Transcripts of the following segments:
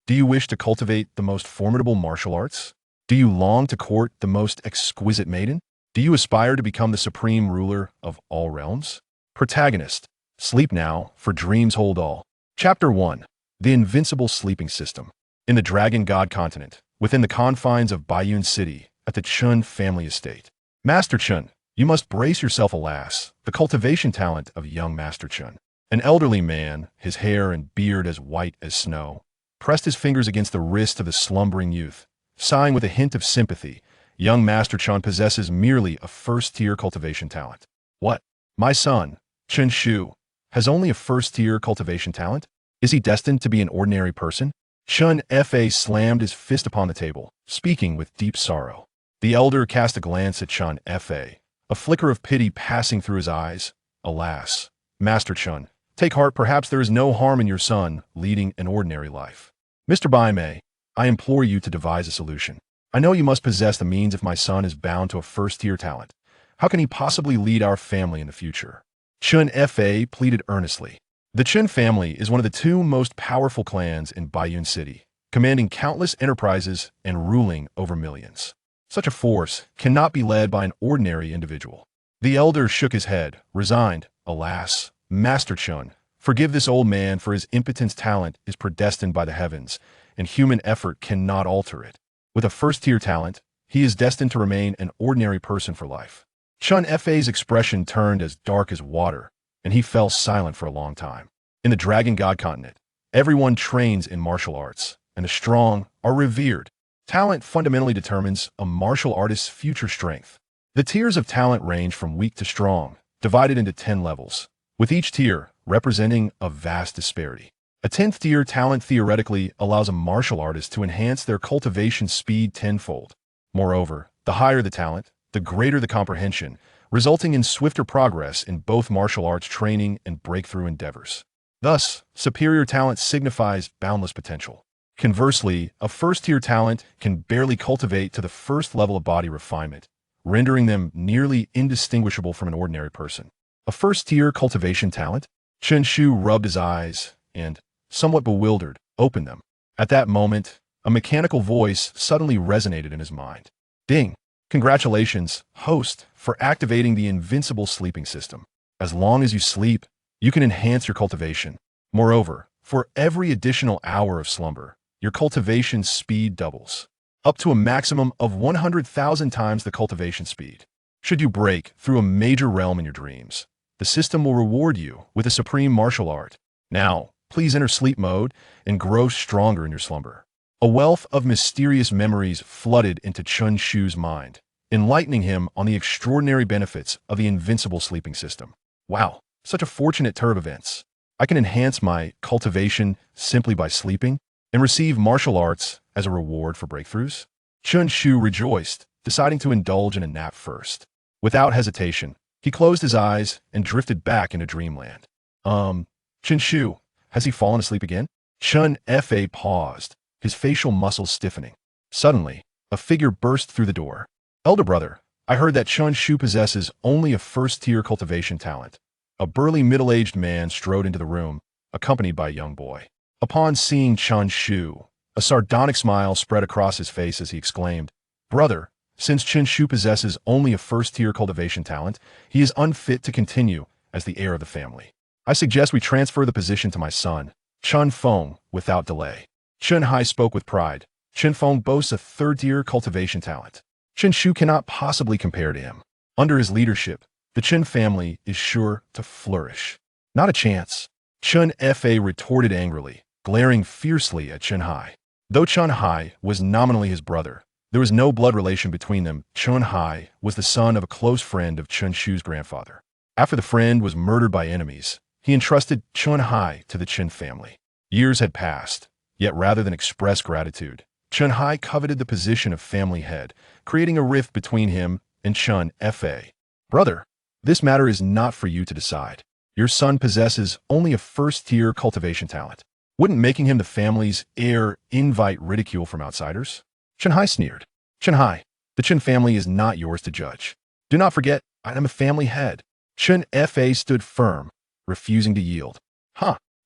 Do you wish to cultivate the most formidable martial arts? Do you long to court the most exquisite maiden? Do you aspire to become the supreme ruler of all realms? Protagonist, sleep now, for dreams hold all. Chapter 1. The Invincible Sleeping System. In the Dragon God continent, within the confines of Bayun City, at the Chun family estate. Master Chun, you must brace yourself, alas, the cultivation talent of young Master Chun. An elderly man, his hair and beard as white as snow, pressed his fingers against the wrist of the slumbering youth. Sighing with a hint of sympathy, young Master Chun possesses merely a first-tier cultivation talent. What? My son, Chun Shu, has only a first-tier cultivation talent? Is he destined to be an ordinary person? Chun Fa slammed his fist upon the table, speaking with deep sorrow. The elder cast a glance at Chun Fa, a flicker of pity passing through his eyes. Alas, Master Chun, take heart, perhaps there is no harm in your son leading an ordinary life. Mr. Bai Mei, I implore you to devise a solution. I know you must possess the means if my son is bound to a first-tier talent. How can he possibly lead our family in the future? Chun Fa pleaded earnestly. The Chun family is one of the two most powerful clans in Bayun City, commanding countless enterprises and ruling over millions. Such a force cannot be led by an ordinary individual. The elder shook his head, resigned. Alas, Master Chun, forgive this old man, for his impotence. Talent is predestined by the heavens, and human effort cannot alter it. With a first-tier talent, he is destined to remain an ordinary person for life. Chun Fa's expression turned as dark as water, and he fell silent for a long time. In the Dragon God continent, everyone trains in martial arts, and the strong are revered. Talent fundamentally determines a martial artist's future strength. The tiers of talent range from weak to strong, divided into 10 levels, with each tier representing a vast disparity. A 10th tier talent theoretically allows a martial artist to enhance their cultivation speed tenfold. Moreover, the higher the talent, the greater the comprehension, resulting in swifter progress in both martial arts training and breakthrough endeavors. Thus, superior talent signifies boundless potential. Conversely, a first-tier talent can barely cultivate to the first level of body refinement, rendering them nearly indistinguishable from an ordinary person. A first-tier cultivation talent? Chun Shu rubbed his eyes and, somewhat bewildered, opened them. At that moment, a mechanical voice suddenly resonated in his mind. Ding! Congratulations, host, for activating the Invincible Sleeping System. As long as you sleep, you can enhance your cultivation. Moreover, for every additional hour of slumber, your cultivation speed doubles, up to a maximum of 100,000 times the cultivation speed. Should you break through a major realm in your dreams, the system will reward you with a supreme martial art. Now, please enter sleep mode and grow stronger in your slumber. A wealth of mysterious memories flooded into Chun Shu's mind, enlightening him on the extraordinary benefits of the Invincible Sleeping System. Wow, such a fortunate turn of events. I can enhance my cultivation simply by sleeping and receive martial arts as a reward for breakthroughs? Chun Shu rejoiced, deciding to indulge in a nap first. Without hesitation, he closed his eyes and drifted back into dreamland. Chun Shu, has he fallen asleep again? Chun Fa paused, his facial muscles stiffening. Suddenly, a figure burst through the door. Elder brother, I heard that Chun Shu possesses only a first-tier cultivation talent. A burly middle-aged man strode into the room, accompanied by a young boy. Upon seeing Chun Shu, a sardonic smile spread across his face as he exclaimed, Brother, since Chun Shu possesses only a first-tier cultivation talent, he is unfit to continue as the heir of the family. I suggest we transfer the position to my son, Chun Feng, without delay. Chun Hai spoke with pride. Chun Feng boasts a third-tier cultivation talent. Chun Shu cannot possibly compare to him. Under his leadership, the Chun family is sure to flourish. Not a chance. Chun Fa retorted angrily, glaring fiercely at Chun Hai. Though Chun Hai was nominally his brother, there was no blood relation between them. Chun Hai was the son of a close friend of Chun Shu's grandfather. After the friend was murdered by enemies, he entrusted Chun Hai to the Chun family. Years had passed, yet rather than express gratitude, Chun Hai coveted the position of family head, creating a rift between him and Chun Fa. Brother, this matter is not for you to decide. Your son possesses only a first-tier cultivation talent. Wouldn't making him the family's heir invite ridicule from outsiders? Chun Hai sneered. Chun Hai, the Chun family is not yours to judge. Do not forget, I am a family head. Chun Fa stood firm, refusing to yield.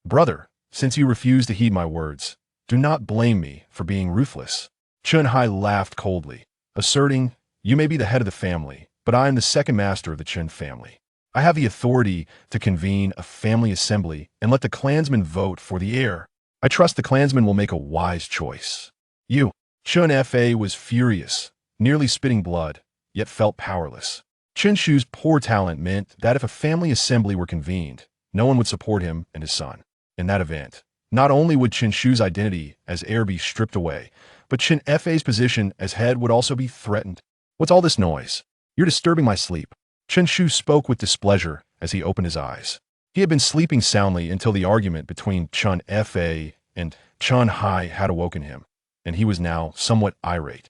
Brother, since you refuse to heed my words, Do not blame me for being ruthless. Chun Hai laughed coldly, asserting, you may be the head of the family, but I am the second master of the Chun family. I have the authority to convene a family assembly and let the clansmen vote for the heir. I trust the clansmen will make a wise choice. You. Chun Fa was furious, nearly spitting blood, yet felt powerless. Chun Shu's poor talent meant that if a family assembly were convened, no one would support him and his son. In that event, not only would Chun Shu's identity as heir be stripped away, but Chun Fa's position as head would also be threatened. What's all this noise? You're disturbing my sleep. Chun Shu spoke with displeasure as he opened his eyes. He had been sleeping soundly until the argument between Chun Fa and Chun Hai had awoken him, and he was now somewhat irate.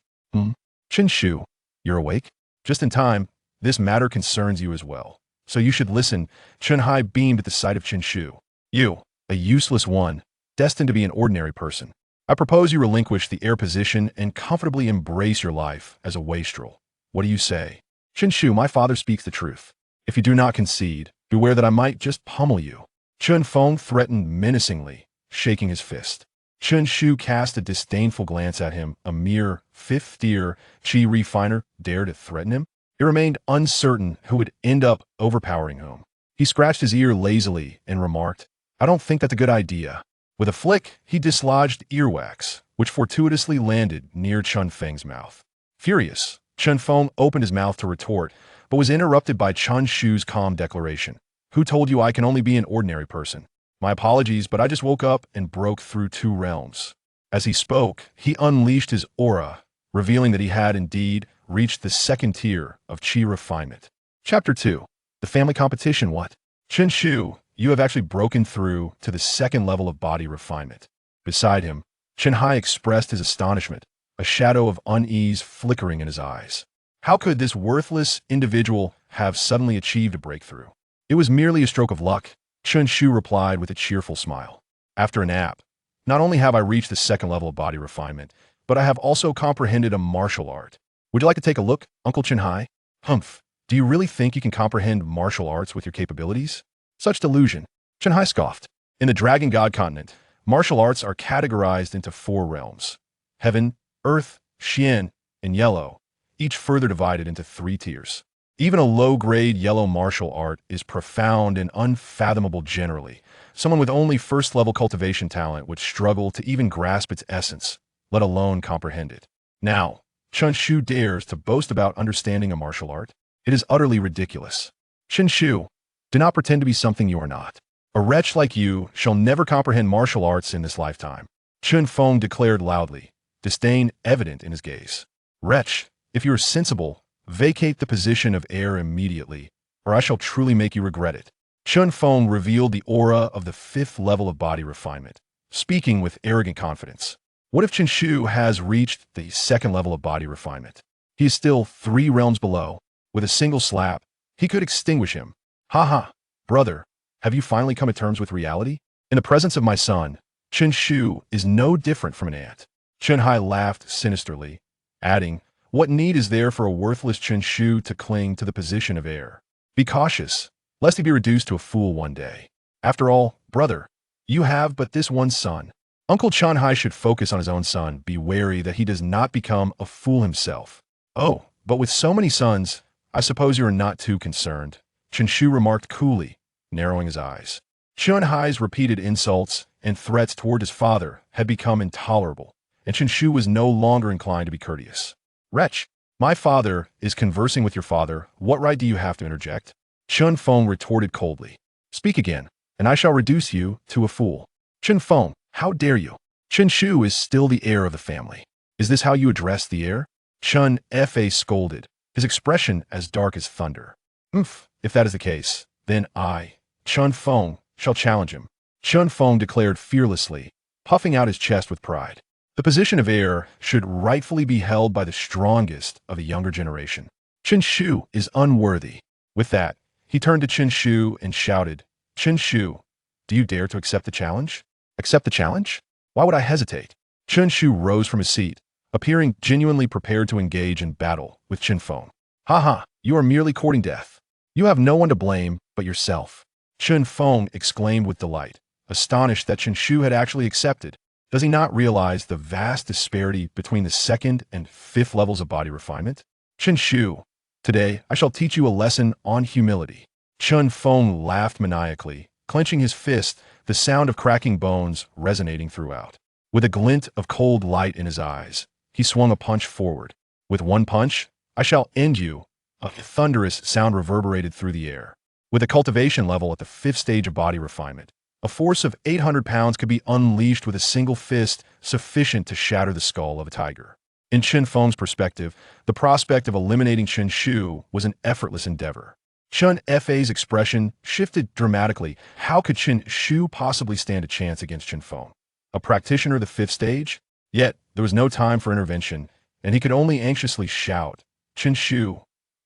Chun Shu, you're awake? Just in time. This matter concerns you as well, so you should listen. Chun Hai beamed at the sight of Chun Shu. You, a useless one, destined to be an ordinary person. I propose you relinquish the heir position and comfortably embrace your life as a wastrel. What do you say? Chun Shu, my father speaks the truth. If you do not concede, beware that I might just pummel you. Chun Feng threatened menacingly, shaking his fist. Chun Shu cast a disdainful glance at him. A mere fifth-tier chi refiner dared to threaten him? It remained uncertain who would end up overpowering whom. He scratched his ear lazily and remarked, I don't think that's a good idea. With a flick, he dislodged earwax, which fortuitously landed near Chun Feng's mouth. Furious, Chun Feng opened his mouth to retort, but was interrupted by Chun Shu's calm declaration. Who told you I can only be an ordinary person? My apologies, but I just woke up and broke through 2 realms. As he spoke, he unleashed his aura, revealing that he had indeed reached the 2nd tier of chi refinement. Chapter 2. The family competition. What? Chun Shu, you have actually broken through to the 2nd level of body refinement. Beside him, Chun Hai expressed his astonishment, a shadow of unease flickering in his eyes. How could this worthless individual have suddenly achieved a breakthrough? It was merely a stroke of luck, Chun Shu replied with a cheerful smile. After a nap, not only have I reached the 2nd level of body refinement, but I have also comprehended a martial art. Would you like to take a look, Uncle Chun Hai? Humph, do you really think you can comprehend martial arts with your capabilities? Such delusion. Chun Hai scoffed. In the Dragon God continent, martial arts are categorized into 4 realms. Heaven, Earth, Xian, and Yellow, each further divided into 3 tiers. Even a low-grade yellow martial art is profound and unfathomable generally. Someone with only 1st-level cultivation talent would struggle to even grasp its essence, let alone comprehend it. Now, Chun Shu dares to boast about understanding a martial art? It is utterly ridiculous. Chun Shu, do not pretend to be something you are not. A wretch like you shall never comprehend martial arts in this lifetime. Chun Feng declared loudly, disdain evident in his gaze. Wretch, if you are sensible, vacate the position of heir immediately, or I shall truly make you regret it. Chun Feng revealed the aura of the 5th level of body refinement, speaking with arrogant confidence. What if Chun Shu has reached the 2nd level of body refinement? He is still 3 realms below. With a single slap, he could extinguish him. Ha ha, brother, have you finally come to terms with reality? In the presence of my son, Chun Shu is no different from an ant. Chun Hai laughed sinisterly, adding, what need is there for a worthless Chun Shu to cling to the position of heir? Be cautious, lest he be reduced to a fool one day. After all, brother, you have but this one son. Uncle Chun Hai should focus on his own son, be wary that he does not become a fool himself. Oh, but with so many sons, I suppose you are not too concerned, Chun Shu remarked coolly, narrowing his eyes. Chun Hai's repeated insults and threats toward his father had become intolerable, and Chun Shu was no longer inclined to be courteous. Wretch, my father is conversing with your father. What right do you have to interject? Chun Feng retorted coldly. Speak again, and I shall reduce you to a fool. Chun Feng, how dare you? Chun Shu is still the heir of the family. Is this how you address the heir? Chun Fa scolded, his expression as dark as thunder. If that is the case, then I, Chun Feng, shall challenge him. Chun Feng declared fearlessly, puffing out his chest with pride. The position of heir should rightfully be held by the strongest of the younger generation. Chun Shu is unworthy. With that, he turned to Chun Shu and shouted, Chun Shu, do you dare to accept the challenge? Accept the challenge? Why would I hesitate? Chun Shu rose from his seat, appearing genuinely prepared to engage in battle with Chun Feng. Ha, you are merely courting death. You have no one to blame but yourself. Chun Feng exclaimed with delight, astonished that Chun Shu had actually accepted. Does he not realize the vast disparity between the second and fifth levels of body refinement? Chen Shu, today I shall teach you a lesson on humility. Chun Feng laughed maniacally, clenching his fist, the sound of cracking bones resonating throughout. With a glint of cold light in his eyes, he swung a punch forward. With one punch, I shall end you. A thunderous sound reverberated through the air. With a cultivation level at the fifth stage of body refinement, a force of 800 pounds could be unleashed with a single fist, sufficient to shatter the skull of a tiger. In Chen Feng's perspective, the prospect of eliminating Chen Shu was an effortless endeavor. Chun Fa's expression shifted dramatically. How could Chen Shu possibly stand a chance against Chen Feng? A practitioner of the fifth stage? Yet, there was no time for intervention, and he could only anxiously shout, "Chen Shu,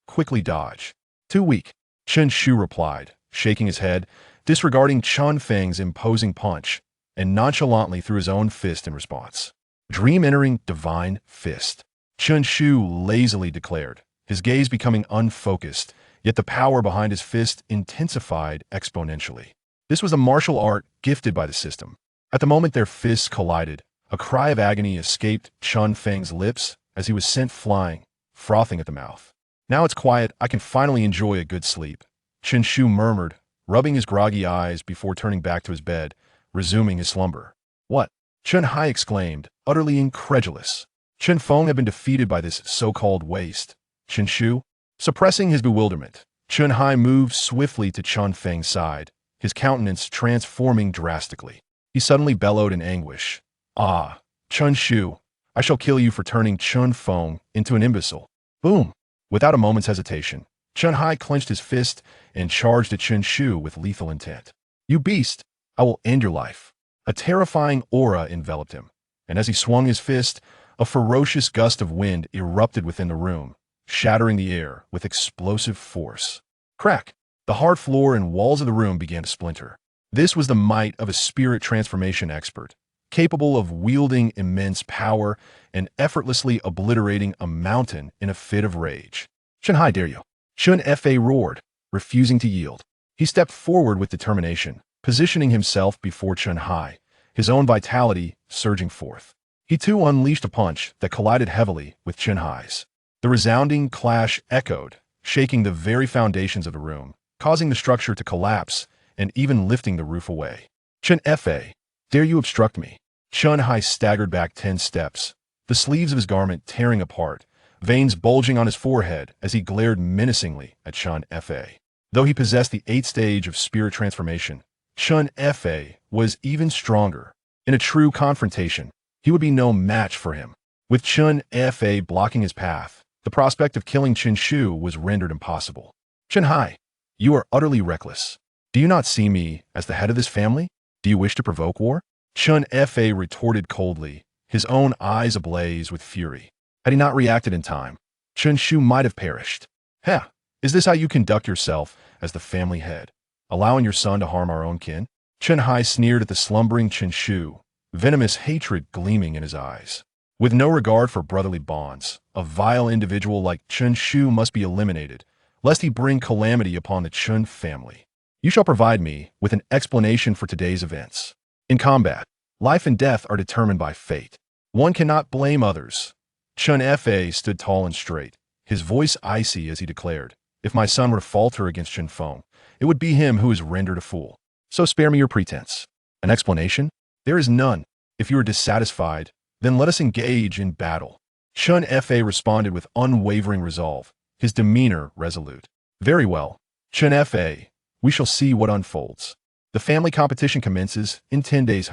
quickly dodge." "Too weak," Chen Shu replied, shaking his head, disregarding Chun Feng's imposing punch, and nonchalantly threw his own fist in response. "Dream entering divine fist," Chen Shu lazily declared, his gaze becoming unfocused, yet the power behind his fist intensified exponentially. This was a martial art gifted by the system. At the moment their fists collided, a cry of agony escaped Chun Feng's lips as he was sent flying, frothing at the mouth. "Now it's quiet, I can finally enjoy a good sleep," Chen Shu murmured, rubbing his groggy eyes before turning back to his bed, resuming his slumber. "What?" Chen Hai exclaimed, utterly incredulous. Chen Feng had been defeated by this so-called waste. Chen Shu? Suppressing his bewilderment, Chen Hai moved swiftly to Chun Feng's side, his countenance transforming drastically. He suddenly bellowed in anguish. "Ah, Chen Shu, I shall kill you for turning Chun Feng into an imbecile." Boom! Without a moment's hesitation, Chen Hai clenched his fist and charged at Chen Shu with lethal intent. "You beast! I will end your life." A terrifying aura enveloped him, and as he swung his fist, a ferocious gust of wind erupted within the room, shattering the air with explosive force. Crack! The hard floor and walls of the room began to splinter. This was the might of a spirit transformation expert, capable of wielding immense power and effortlessly obliterating a mountain in a fit of rage. "Chen Hai, dare you?" Chun Fa roared, refusing to yield. He stepped forward with determination, positioning himself before Chen Hai, his own vitality surging forth. He too unleashed a punch that collided heavily with Chen Hai's. The resounding clash echoed, shaking the very foundations of the room, causing the structure to collapse and even lifting the roof away. "Chen Fa, dare you obstruct me?" Chen Hai staggered back 10 steps, the sleeves of his garment tearing apart, veins bulging on his forehead as he glared menacingly at Chen Fa. Though he possessed the 8th stage of spirit transformation, Chen Fa was even stronger. In a true confrontation, he would be no match for him. With Chen Fa blocking his path, the prospect of killing Chen Shu was rendered impossible. "Chen Hai, you are utterly reckless. Do you not see me as the head of this family? Do you wish to provoke war?" Chen Fa retorted coldly, his own eyes ablaze with fury. Had he not reacted in time, Chen Shu might have perished. "Heh, is this how you conduct yourself as the family head, allowing your son to harm our own kin?" Chen Hai sneered at the slumbering Chen Shu, venomous hatred gleaming in his eyes. With no regard for brotherly bonds, a vile individual like Chen Shu must be eliminated, lest he bring calamity upon the Chun family. "You shall provide me with an explanation for today's events. In combat, life and death are determined by fate. One cannot blame others." Chun Fa stood tall and straight, his voice icy as he declared, "If my son were to falter against Chen Feng, it would be him who is rendered a fool. So spare me your pretense. An explanation? There is none. If you are dissatisfied, then let us engage in battle." Chun Fa responded with unwavering resolve, his demeanor resolute. "Very well, Chun Fa, we shall see what unfolds. The family competition commences in 10 days.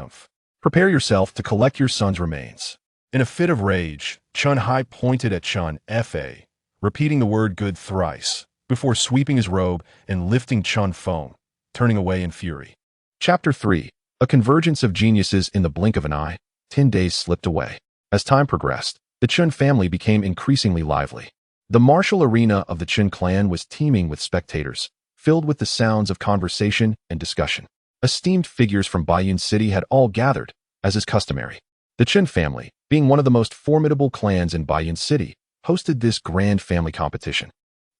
Prepare yourself to collect your son's remains." In a fit of rage, Chun Hai pointed at Chun Fa, repeating the word "good" thrice, before sweeping his robe and lifting Chun Feng, turning away in fury. Chapter 3. A convergence of geniuses in the blink of an eye. 10 days slipped away. As time progressed, the Chun family became increasingly lively. The martial arena of the Chun clan was teeming with spectators, filled with the sounds of conversation and discussion. Esteemed figures from Baiyun City had all gathered, as is customary. The Chun family, being one of the most formidable clans in Baiyun City, hosted this grand family competition,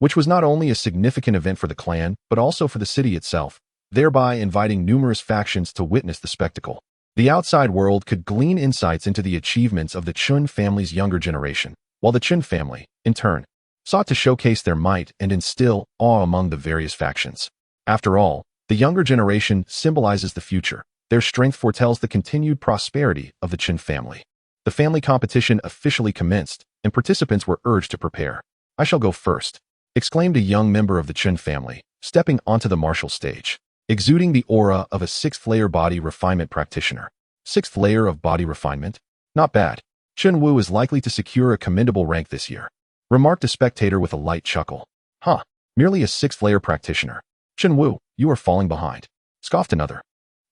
which was not only a significant event for the clan, but also for the city itself, thereby inviting numerous factions to witness the spectacle. The outside world could glean insights into the achievements of the Chun family's younger generation, while the Chun family, in turn, sought to showcase their might and instill awe among the various factions. After all, the younger generation symbolizes the future. Their strength foretells the continued prosperity of the Chun family. The family competition officially commenced, and participants were urged to prepare. "I shall go first," exclaimed a young member of the Chun family, stepping onto the martial stage. Exuding the aura of a sixth-layer body refinement practitioner. Sixth layer of body refinement? Not bad. Chun Wu is likely to secure a commendable rank this year, remarked a spectator with a light chuckle. Huh, merely a sixth-layer practitioner. Chun Wu, you are falling behind, scoffed another,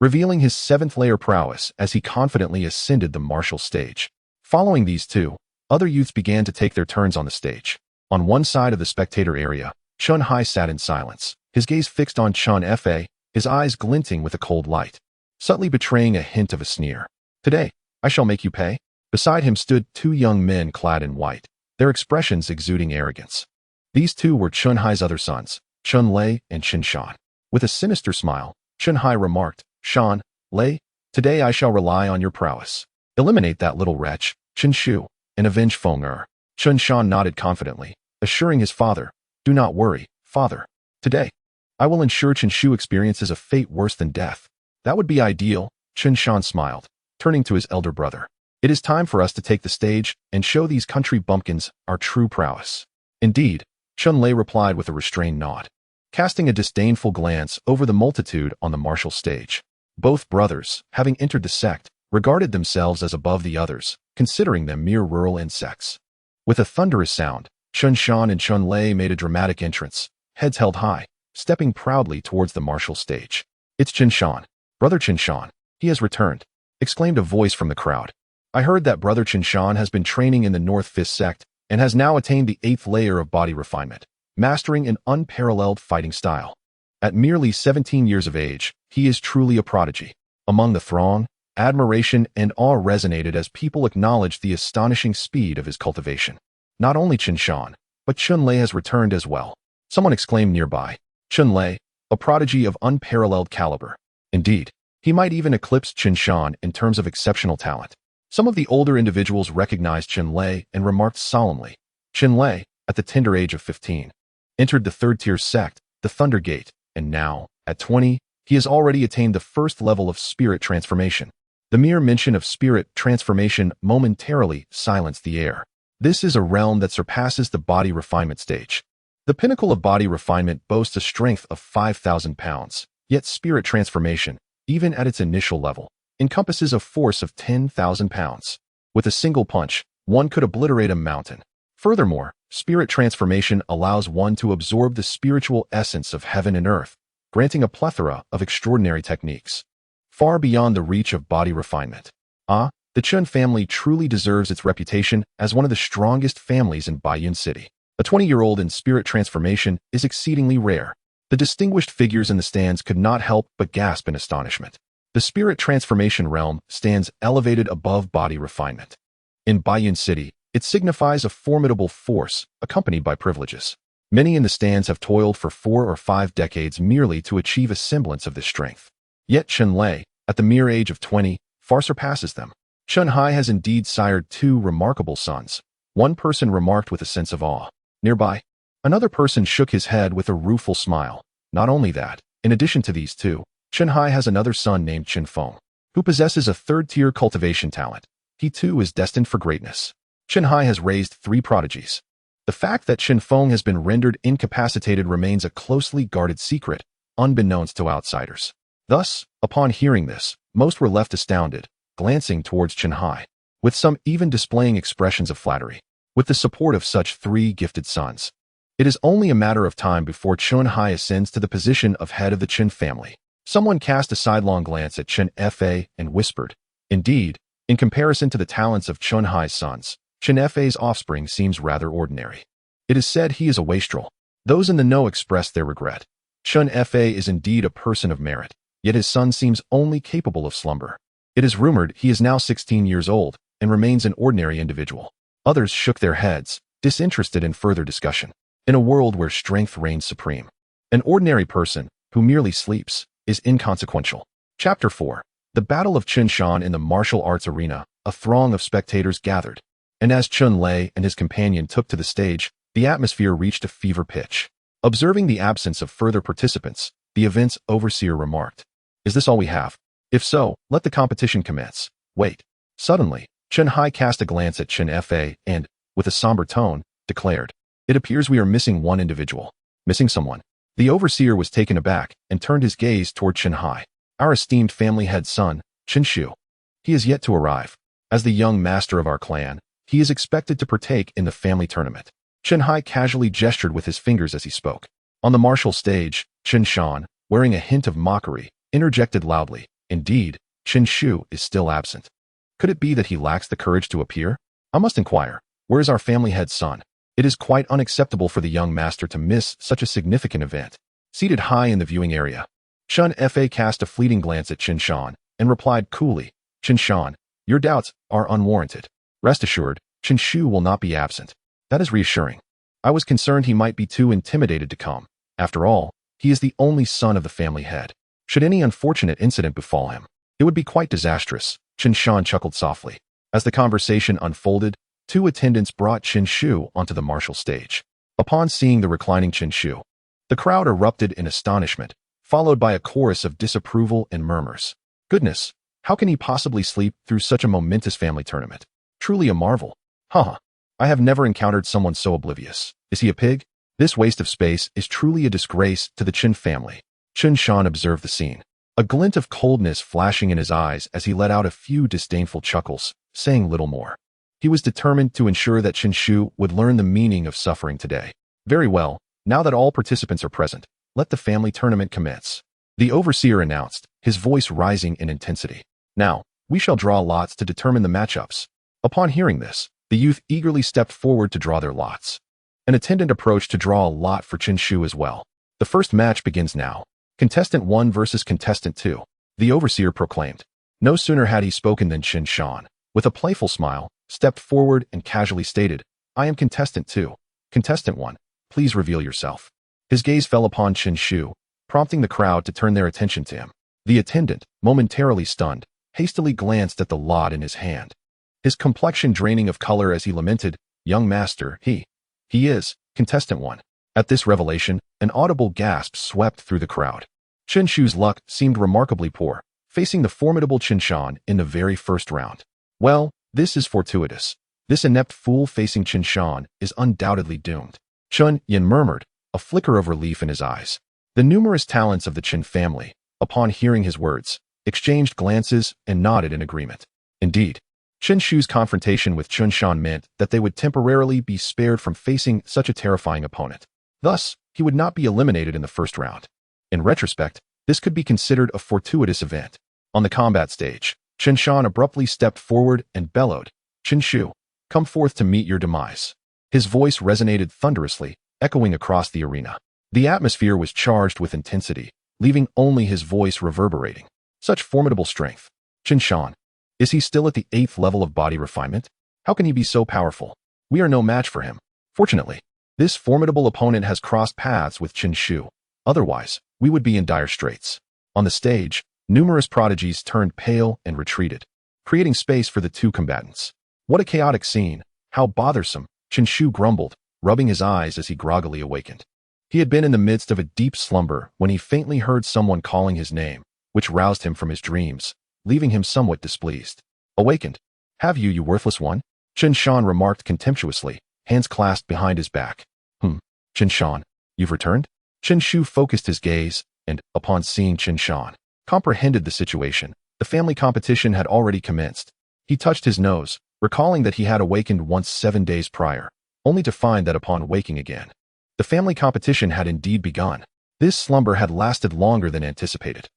revealing his seventh-layer prowess as he confidently ascended the martial stage. Following these two, other youths began to take their turns on the stage. On one side of the spectator area, Chun Hai sat in silence, his gaze fixed on Chun Fa, his eyes glinting with a cold light, subtly betraying a hint of a sneer. "Today, I shall make you pay." Beside him stood two young men clad in white, their expressions exuding arrogance. These two were Chun Hai's other sons, Chun Lei and Chun Shan. With a sinister smile, Chun Hai remarked, "Shan, Lei, today I shall rely on your prowess. Eliminate that little wretch, Chun Shu, and avenge Feng Er." Chun Shan nodded confidently, assuring his father, "Do not worry, father. Today, I will ensure Chun Shu experiences a fate worse than death." "That would be ideal," Chun Shan smiled, turning to his elder brother. "It is time for us to take the stage and show these country bumpkins our true prowess." "Indeed," Chun Lei replied with a restrained nod, casting a disdainful glance over the multitude on the martial stage. Both brothers, having entered the sect, regarded themselves as above the others, considering them mere rural insects. With a thunderous sound, Chun Shan and Chun Lei made a dramatic entrance, heads held high, stepping proudly towards the martial stage. "It's Chun Shan, brother Chun Shan. He has returned," exclaimed a voice from the crowd. "I heard that brother Chun Shan has been training in the North Fist sect and has now attained the 8th layer of body refinement, mastering an unparalleled fighting style. At merely 17 years of age, he is truly a prodigy." Among the throng, admiration and awe resonated as people acknowledged the astonishing speed of his cultivation. "Not only Chun Shan, but Chun Lei has returned as well," someone exclaimed nearby. "Chun Lei, a prodigy of unparalleled caliber. Indeed, he might even eclipse Chun Shan in terms of exceptional talent." Some of the older individuals recognized Chun Lei and remarked solemnly, "Chun Lei, at the tender age of 15, entered the third-tier sect, the Thunder Gate, and now, at 20, he has already attained the first level of spirit transformation." The mere mention of spirit transformation momentarily silenced the air. This is a realm that surpasses the body refinement stage. The pinnacle of body refinement boasts a strength of 5,000 pounds, yet spirit transformation, even at its initial level, encompasses a force of 10,000 pounds. With a single punch, one could obliterate a mountain. Furthermore, spirit transformation allows one to absorb the spiritual essence of heaven and earth, granting a plethora of extraordinary techniques, far beyond the reach of body refinement. The Chun family truly deserves its reputation as one of the strongest families in Baiyun City. A 20-year-old in spirit transformation is exceedingly rare. The distinguished figures in the stands could not help but gasp in astonishment. The spirit transformation realm stands elevated above body refinement. In Baiyun City, it signifies a formidable force accompanied by privileges. Many in the stands have toiled for 4 or 5 decades merely to achieve a semblance of this strength. Yet Chun Lei, at the mere age of 20, far surpasses them. Chun Hai has indeed sired 2 remarkable sons. One person remarked with a sense of awe. Nearby, another person shook his head with a rueful smile. Not only that, in addition to these 2, Chun Hai has another son named Chun Feng, who possesses a third-tier cultivation talent. He too is destined for greatness. Chun Hai has raised 3 prodigies. The fact that Chun Feng has been rendered incapacitated remains a closely guarded secret, unbeknownst to outsiders. Thus, upon hearing this, most were left astounded, glancing towards Chun Hai, with some even displaying expressions of flattery. With the support of such 3 gifted sons, it is only a matter of time before Chun Hai ascends to the position of head of the Chun family. Someone cast a sidelong glance at Chun Fa and whispered, "Indeed, in comparison to the talents of Chun Hai's sons, Chun Fa's offspring seems rather ordinary. It is said he is a wastrel." Those in the know expressed their regret. Chun Fa is indeed a person of merit, yet his son seems only capable of slumber. It is rumored he is now 16 years old and remains an ordinary individual. Others shook their heads, disinterested in further discussion. In a world where strength reigns supreme, an ordinary person, who merely sleeps, is inconsequential. Chapter 4. The Battle of Qinshan in the martial arts arena, a throng of spectators gathered. And as Chun Lei and his companion took to the stage, the atmosphere reached a fever pitch. Observing the absence of further participants, the event's overseer remarked, "Is this all we have? If so, let the competition commence." Wait. Suddenly, Chen Hai cast a glance at Chen Fa and, with a somber tone, declared, "It appears we are missing one individual. Missing someone." The overseer was taken aback and turned his gaze toward Chen Hai. "Our esteemed family head son, Chen Shu. He is yet to arrive. As the young master of our clan, he is expected to partake in the family tournament." Chen Hai casually gestured with his fingers as he spoke. On the martial stage, Chen Shan, wearing a hint of mockery, interjected loudly, "Indeed, Chen Shu is still absent. Could it be that he lacks the courage to appear? I must inquire, where is our family head son? It is quite unacceptable for the young master to miss such a significant event." Seated high in the viewing area, Chen Fa cast a fleeting glance at Chen Shan and replied coolly, "Chen Shan, your doubts are unwarranted. Rest assured, Chen Shu will not be absent. That is reassuring. I was concerned he might be too intimidated to come. After all, he is the only son of the family head. Should any unfortunate incident befall him, it would be quite disastrous." Chen Shan chuckled softly. As the conversation unfolded, two attendants brought Chen Shu onto the martial stage. Upon seeing the reclining Chen Shu, the crowd erupted in astonishment, followed by a chorus of disapproval and murmurs. "Goodness, how can he possibly sleep through such a momentous family tournament? Truly a marvel. Haha. I have never encountered someone so oblivious. Is he a pig? This waste of space is truly a disgrace to the Chen family." Chen Shan observed the scene, a glint of coldness flashing in his eyes as he let out a few disdainful chuckles, saying little more. He was determined to ensure that Chen Shu would learn the meaning of suffering today. "Very well, now that all participants are present, let the family tournament commence," the overseer announced, his voice rising in intensity. "Now, we shall draw lots to determine the matchups." Upon hearing this, the youth eagerly stepped forward to draw their lots. An attendant approached to draw a lot for Chen Shu as well. "The first match begins now. Contestant 1 versus Contestant 2, the overseer proclaimed. No sooner had he spoken than Chen Shan, with a playful smile, stepped forward and casually stated, "I am Contestant 2. Contestant 1, please reveal yourself." His gaze fell upon Chen Shu, prompting the crowd to turn their attention to him. The attendant, momentarily stunned, hastily glanced at the lot in his hand, his complexion draining of color as he lamented, "Young master, he is Contestant 1. At this revelation, an audible gasp swept through the crowd. Chen Shu's luck seemed remarkably poor, facing the formidable Chen Shan in the very first round. Well, this is fortuitous. This inept fool facing Chen Shan is undoubtedly doomed. Chun Yin murmured, a flicker of relief in his eyes. The numerous talents of the Chen family, upon hearing his words, exchanged glances and nodded in agreement. Indeed, Chen Shu's confrontation with Chen Shan meant that they would temporarily be spared from facing such a terrifying opponent. Thus, he would not be eliminated in the first round. In retrospect, this could be considered a fortuitous event. On the combat stage, Chen Shan abruptly stepped forward and bellowed, "Chen Shu, come forth to meet your demise." His voice resonated thunderously, echoing across the arena. The atmosphere was charged with intensity, leaving only his voice reverberating. Such formidable strength. Chen Shan. Is he still at the 8th level of body refinement? How can he be so powerful? We are no match for him. Fortunately, this formidable opponent has crossed paths with Chen Shu. Otherwise, we would be in dire straits. On the stage, numerous prodigies turned pale and retreated, creating space for the two combatants. What a chaotic scene. How bothersome, Chen Shu grumbled, rubbing his eyes as he groggily awakened. He had been in the midst of a deep slumber when he faintly heard someone calling his name, which roused him from his dreams, leaving him somewhat displeased. "Awakened? Have you, you worthless one?" Chen Shan remarked contemptuously, hands clasped behind his back. Chen Shan, you've returned?" Chen Shu focused his gaze, and, upon seeing Chen Shan, comprehended the situation. The family competition had already commenced. He touched his nose, recalling that he had awakened once 7 days prior, only to find that upon waking again, the family competition had indeed begun. This slumber had lasted longer than anticipated.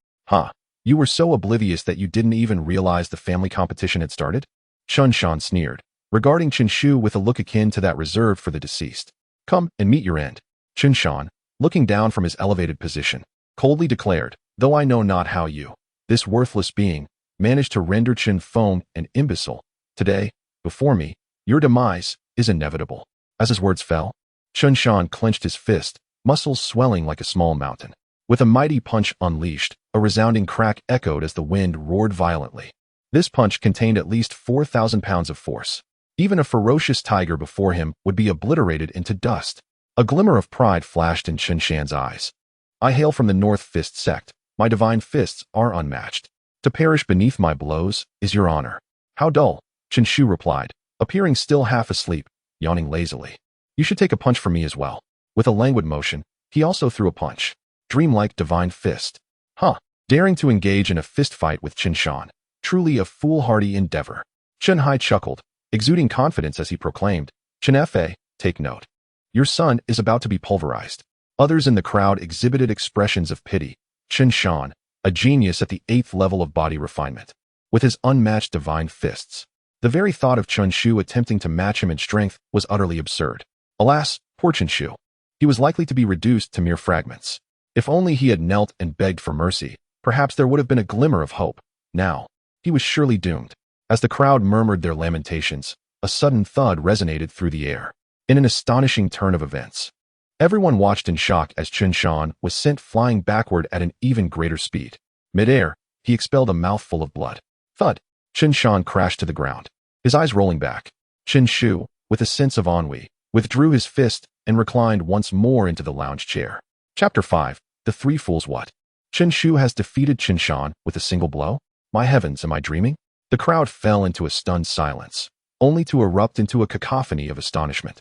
You were so oblivious that you didn't even realize the family competition had started?" Chen Shan sneered, regarding Chen Shu with a look akin to that reserved for the deceased. "Come and meet your end." Chen Shan, looking down from his elevated position, coldly declared, "Though I know not how you, this worthless being, managed to render Chen Feng an imbecile, today, before me, your demise is inevitable." As his words fell, Chen Shan clenched his fist, muscles swelling like a small mountain. With a mighty punch unleashed, A resounding crack echoed as the wind roared violently. This punch contained at least 4,000 pounds of force. Even a ferocious tiger before him would be obliterated into dust. A glimmer of pride flashed in Chen Shan's eyes. I hail from the North Fist sect. My divine fists are unmatched. To perish beneath my blows is your honor. How dull, Chen Shu replied, appearing still half asleep, yawning lazily. You should take a punch from me as well. With a languid motion, he also threw a punch. Dreamlike divine fist. Huh, daring to engage in a fist fight with Chen Shan. Truly a foolhardy endeavor. Chen Hai chuckled, exuding confidence as he proclaimed, Chen Fa, take note. Your son is about to be pulverized. Others in the crowd exhibited expressions of pity. Chen Shan, a genius at the 8th level of body refinement. With his unmatched divine fists. The very thought of Chen Shu attempting to match him in strength was utterly absurd. Alas, poor Chen Shu. He was likely to be reduced to mere fragments. If only he had knelt and begged for mercy, perhaps there would have been a glimmer of hope. Now, he was surely doomed. As the crowd murmured their lamentations, a sudden thud resonated through the air. In an astonishing turn of events, everyone watched in shock as Chen Shan was sent flying backward at an even greater speed. Mid-air, he expelled a mouthful of blood. Thud! Chen Shan crashed to the ground, his eyes rolling back. Chen Shu, with a sense of ennui, withdrew his fist and reclined once more into the lounge chair. Chapter 5. The Three Fools. What? Chen Shu has defeated Chen Shan with a single blow? My heavens, am I dreaming? The crowd fell into a stunned silence, only to erupt into a cacophony of astonishment.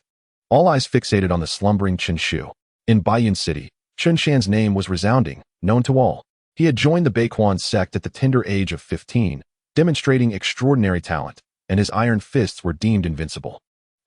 All eyes fixated on the slumbering Chen Shu. In Baiyan City, Chen Shan's name was resounding, known to all. He had joined the Beiquan sect at the tender age of 15, demonstrating extraordinary talent, and his iron fists were deemed invincible.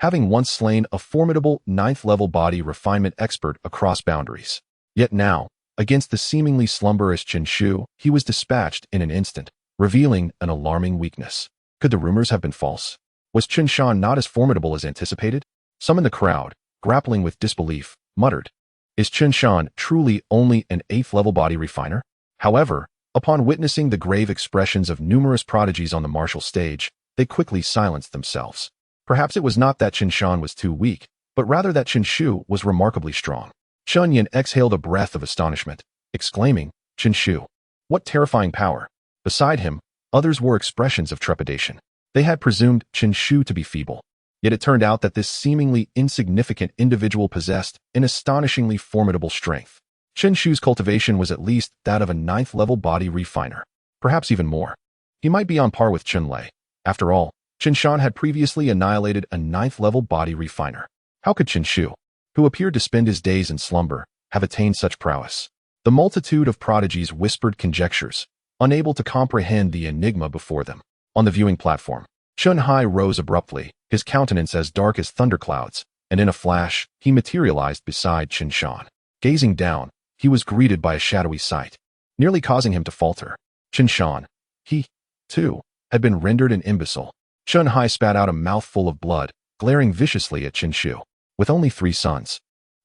Having once slain a formidable 9th-level body refinement expert across boundaries. Yet now, against the seemingly slumberous Chen Shu, he was dispatched in an instant, revealing an alarming weakness. Could the rumors have been false? Was Chen Shan not as formidable as anticipated? Some in the crowd, grappling with disbelief, muttered, is Chen Shan truly only an 8th-level body refiner? However, upon witnessing the grave expressions of numerous prodigies on the martial stage, they quickly silenced themselves. Perhaps it was not that Chen Shan was too weak, but rather that Chen Shu was remarkably strong. Chen Yin exhaled a breath of astonishment, exclaiming, Chen Shu, what terrifying power! Beside him, others wore expressions of trepidation. They had presumed Chen Shu to be feeble. Yet it turned out that this seemingly insignificant individual possessed an astonishingly formidable strength. Chen Shu's cultivation was at least that of a 9th-level body refiner, perhaps even more. He might be on par with Chen Lei. After all, Chen Shan had previously annihilated a 9th-level body refiner. How could Chen Shu, who appeared to spend his days in slumber, have attained such prowess? The multitude of prodigies whispered conjectures, unable to comprehend the enigma before them. On the viewing platform, Chen Hai rose abruptly, his countenance as dark as thunderclouds, and in a flash, he materialized beside Chen Shan. Gazing down, he was greeted by a shadowy sight, nearly causing him to falter. Chen Shan, he, too, had been rendered an imbecile. Chen Hai spat out a mouthful of blood, glaring viciously at Chen Shu. With only 3 sons,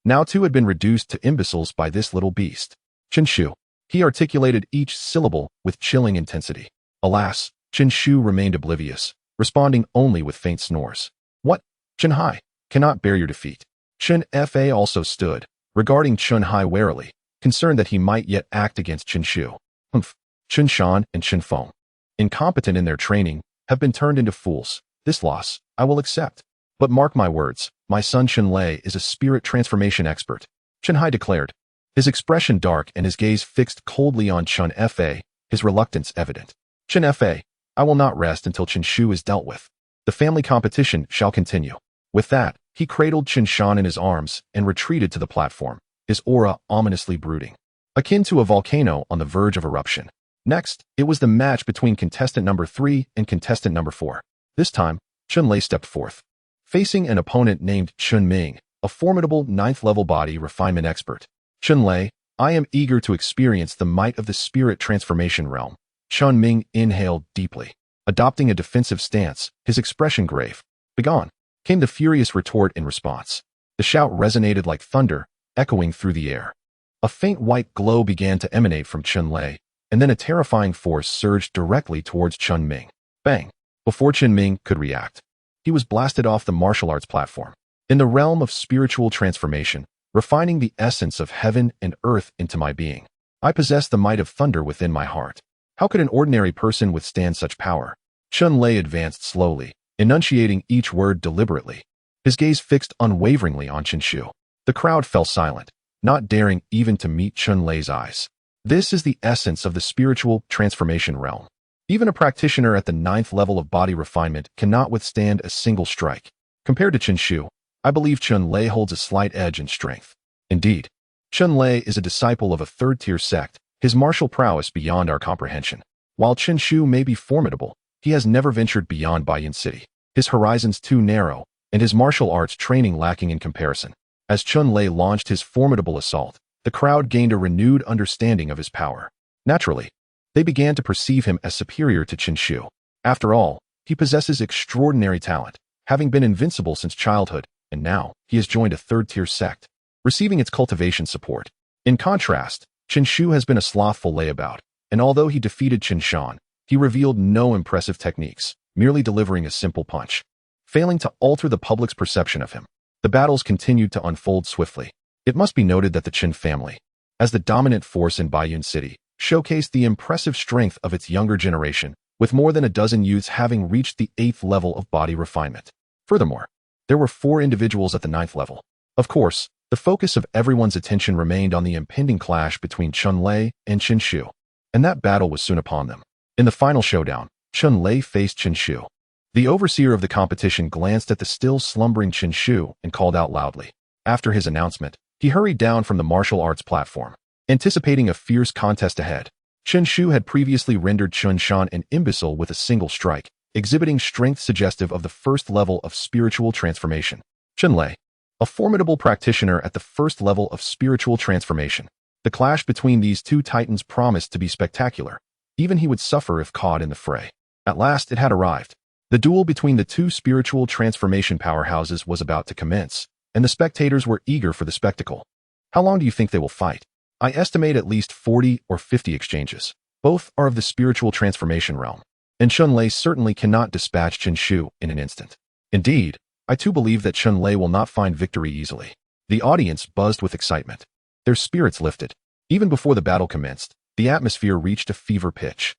now 2 had been reduced to imbeciles by this little beast. Chen Shu, he articulated each syllable with chilling intensity. Alas, Chen Shu remained oblivious, responding only with faint snores. What? Chen Hai, cannot bear your defeat. Chen Fa also stood, regarding Chen Hai warily, concerned that he might yet act against Chen Shu. Humph. Chen Shan and Chen Feng, incompetent in their training, have been turned into fools. This loss, I will accept. But mark my words, my son Chen Lei is a spirit transformation expert, Chen Hai declared, his expression dark and his gaze fixed coldly on Chen Fa, his reluctance evident. Chen Fa, I will not rest until Chen Shu is dealt with. The family competition shall continue. With that, he cradled Chen Shan in his arms and retreated to the platform, his aura ominously brooding, akin to a volcano on the verge of eruption. Next, it was the match between contestant number 3 and contestant number 4. This time, Chen Lei stepped forth, facing an opponent named Chen Ming, a formidable 9th-level body refinement expert. Chen Lei, I am eager to experience the might of the spirit transformation realm. Chen Ming inhaled deeply, adopting a defensive stance, his expression grave. Begone, came the furious retort in response. The shout resonated like thunder, echoing through the air. A faint white glow began to emanate from Chen Lei, and then a terrifying force surged directly towards Chen Ming. Bang! Before Chen Ming could react, he was blasted off the martial arts platform. In the realm of spiritual transformation, refining the essence of heaven and earth into my being, I possess the might of thunder within my heart. How could an ordinary person withstand such power? Chun Lei advanced slowly, enunciating each word deliberately, his gaze fixed unwaveringly on Chen Shu. The crowd fell silent, not daring even to meet Chun Lei's eyes. This is the essence of the spiritual transformation realm. Even a practitioner at the 9th level of body refinement cannot withstand a single strike. Compared to Chen Shu, I believe Chun Lei holds a slight edge in strength. Indeed, Chun Lei is a disciple of a third-tier sect, his martial prowess beyond our comprehension. While Chen Shu may be formidable, he has never ventured beyond Baiyun City. His horizons too narrow, and his martial arts training lacking in comparison. As Chun Lei launched his formidable assault, the crowd gained a renewed understanding of his power. Naturally, they began to perceive him as superior to Chen Shu. After all, he possesses extraordinary talent, having been invincible since childhood, and now he has joined a third-tier sect, receiving its cultivation support. In contrast, Chen Shu has been a slothful layabout, and although he defeated Chen Shan, he revealed no impressive techniques, merely delivering a simple punch, failing to alter the public's perception of him. The battles continued to unfold swiftly. It must be noted that the Chen family, as the dominant force in Baiyun City, showcased the impressive strength of its younger generation, with more than a dozen youths having reached the 8th level of body refinement. Furthermore, there were 4 individuals at the 9th level. Of course, the focus of everyone's attention remained on the impending clash between Chun Lei and Chen Shu, and that battle was soon upon them. In the final showdown, Chun Lei faced Chen Shu. The overseer of the competition glanced at the still slumbering Chen Shu and called out loudly. After his announcement, he hurried down from the martial arts platform, anticipating a fierce contest ahead. Chen Shu had previously rendered Chun Shan an imbecile with a single strike, exhibiting strength suggestive of the first level of spiritual transformation. Chun Lei, a formidable practitioner at the first level of spiritual transformation. The clash between these two titans promised to be spectacular. Even he would suffer if caught in the fray. At last it had arrived. The duel between the two spiritual transformation powerhouses was about to commence, and the spectators were eager for the spectacle. How long do you think they will fight? I estimate at least 40 or 50 exchanges. Both are of the spiritual transformation realm, and Chun Lei certainly cannot dispatch Chen Shu in an instant. Indeed, I too believe that Chun Lei will not find victory easily. The audience buzzed with excitement. Their spirits lifted. Even before the battle commenced, the atmosphere reached a fever pitch.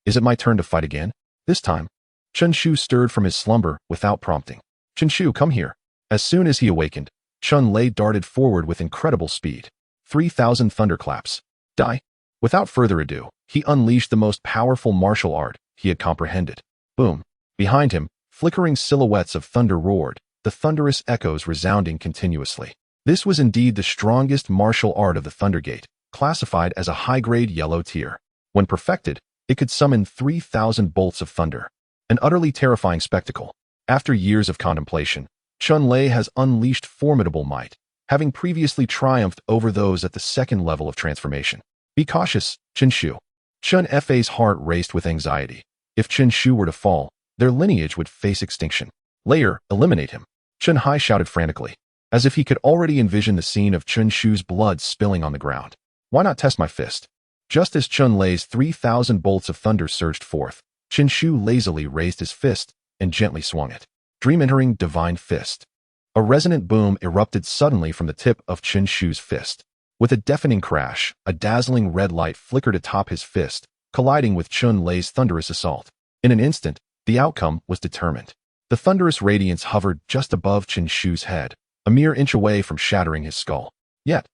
Is it my turn to fight again? This time, Chen Shu stirred from his slumber without prompting. Chen Shu, come here. As soon as he awakened, Chun Lei darted forward with incredible speed. 3,000 thunderclaps. Die. Without further ado, he unleashed the most powerful martial art he had comprehended. Boom. Behind him, flickering silhouettes of thunder roared, the thunderous echoes resounding continuously. This was indeed the strongest martial art of the Thundergate, classified as a high-grade yellow tier. When perfected, it could summon 3,000 bolts of thunder. An utterly terrifying spectacle. After years of contemplation, Chun Lei has unleashed formidable might, having previously triumphed over those at the 2nd level of transformation. Be cautious, Chen Shu. Chun Fa's heart raced with anxiety. If Chen Shu were to fall, their lineage would face extinction. Layer, eliminate him. Chun Hai shouted frantically, as if he could already envision the scene of Chen Shu's blood spilling on the ground. Why not test my fist? Just as Chun Lei's 3,000 bolts of thunder surged forth, Chen Shu lazily raised his fist and gently swung it. Dream-entering divine fist. A resonant boom erupted suddenly from the tip of Chen Shu's fist. With a deafening crash, a dazzling red light flickered atop his fist, colliding with Chun Lei's thunderous assault. In an instant, the outcome was determined. The thunderous radiance hovered just above Chen Shu's head, a mere inch away from shattering his skull. Yet,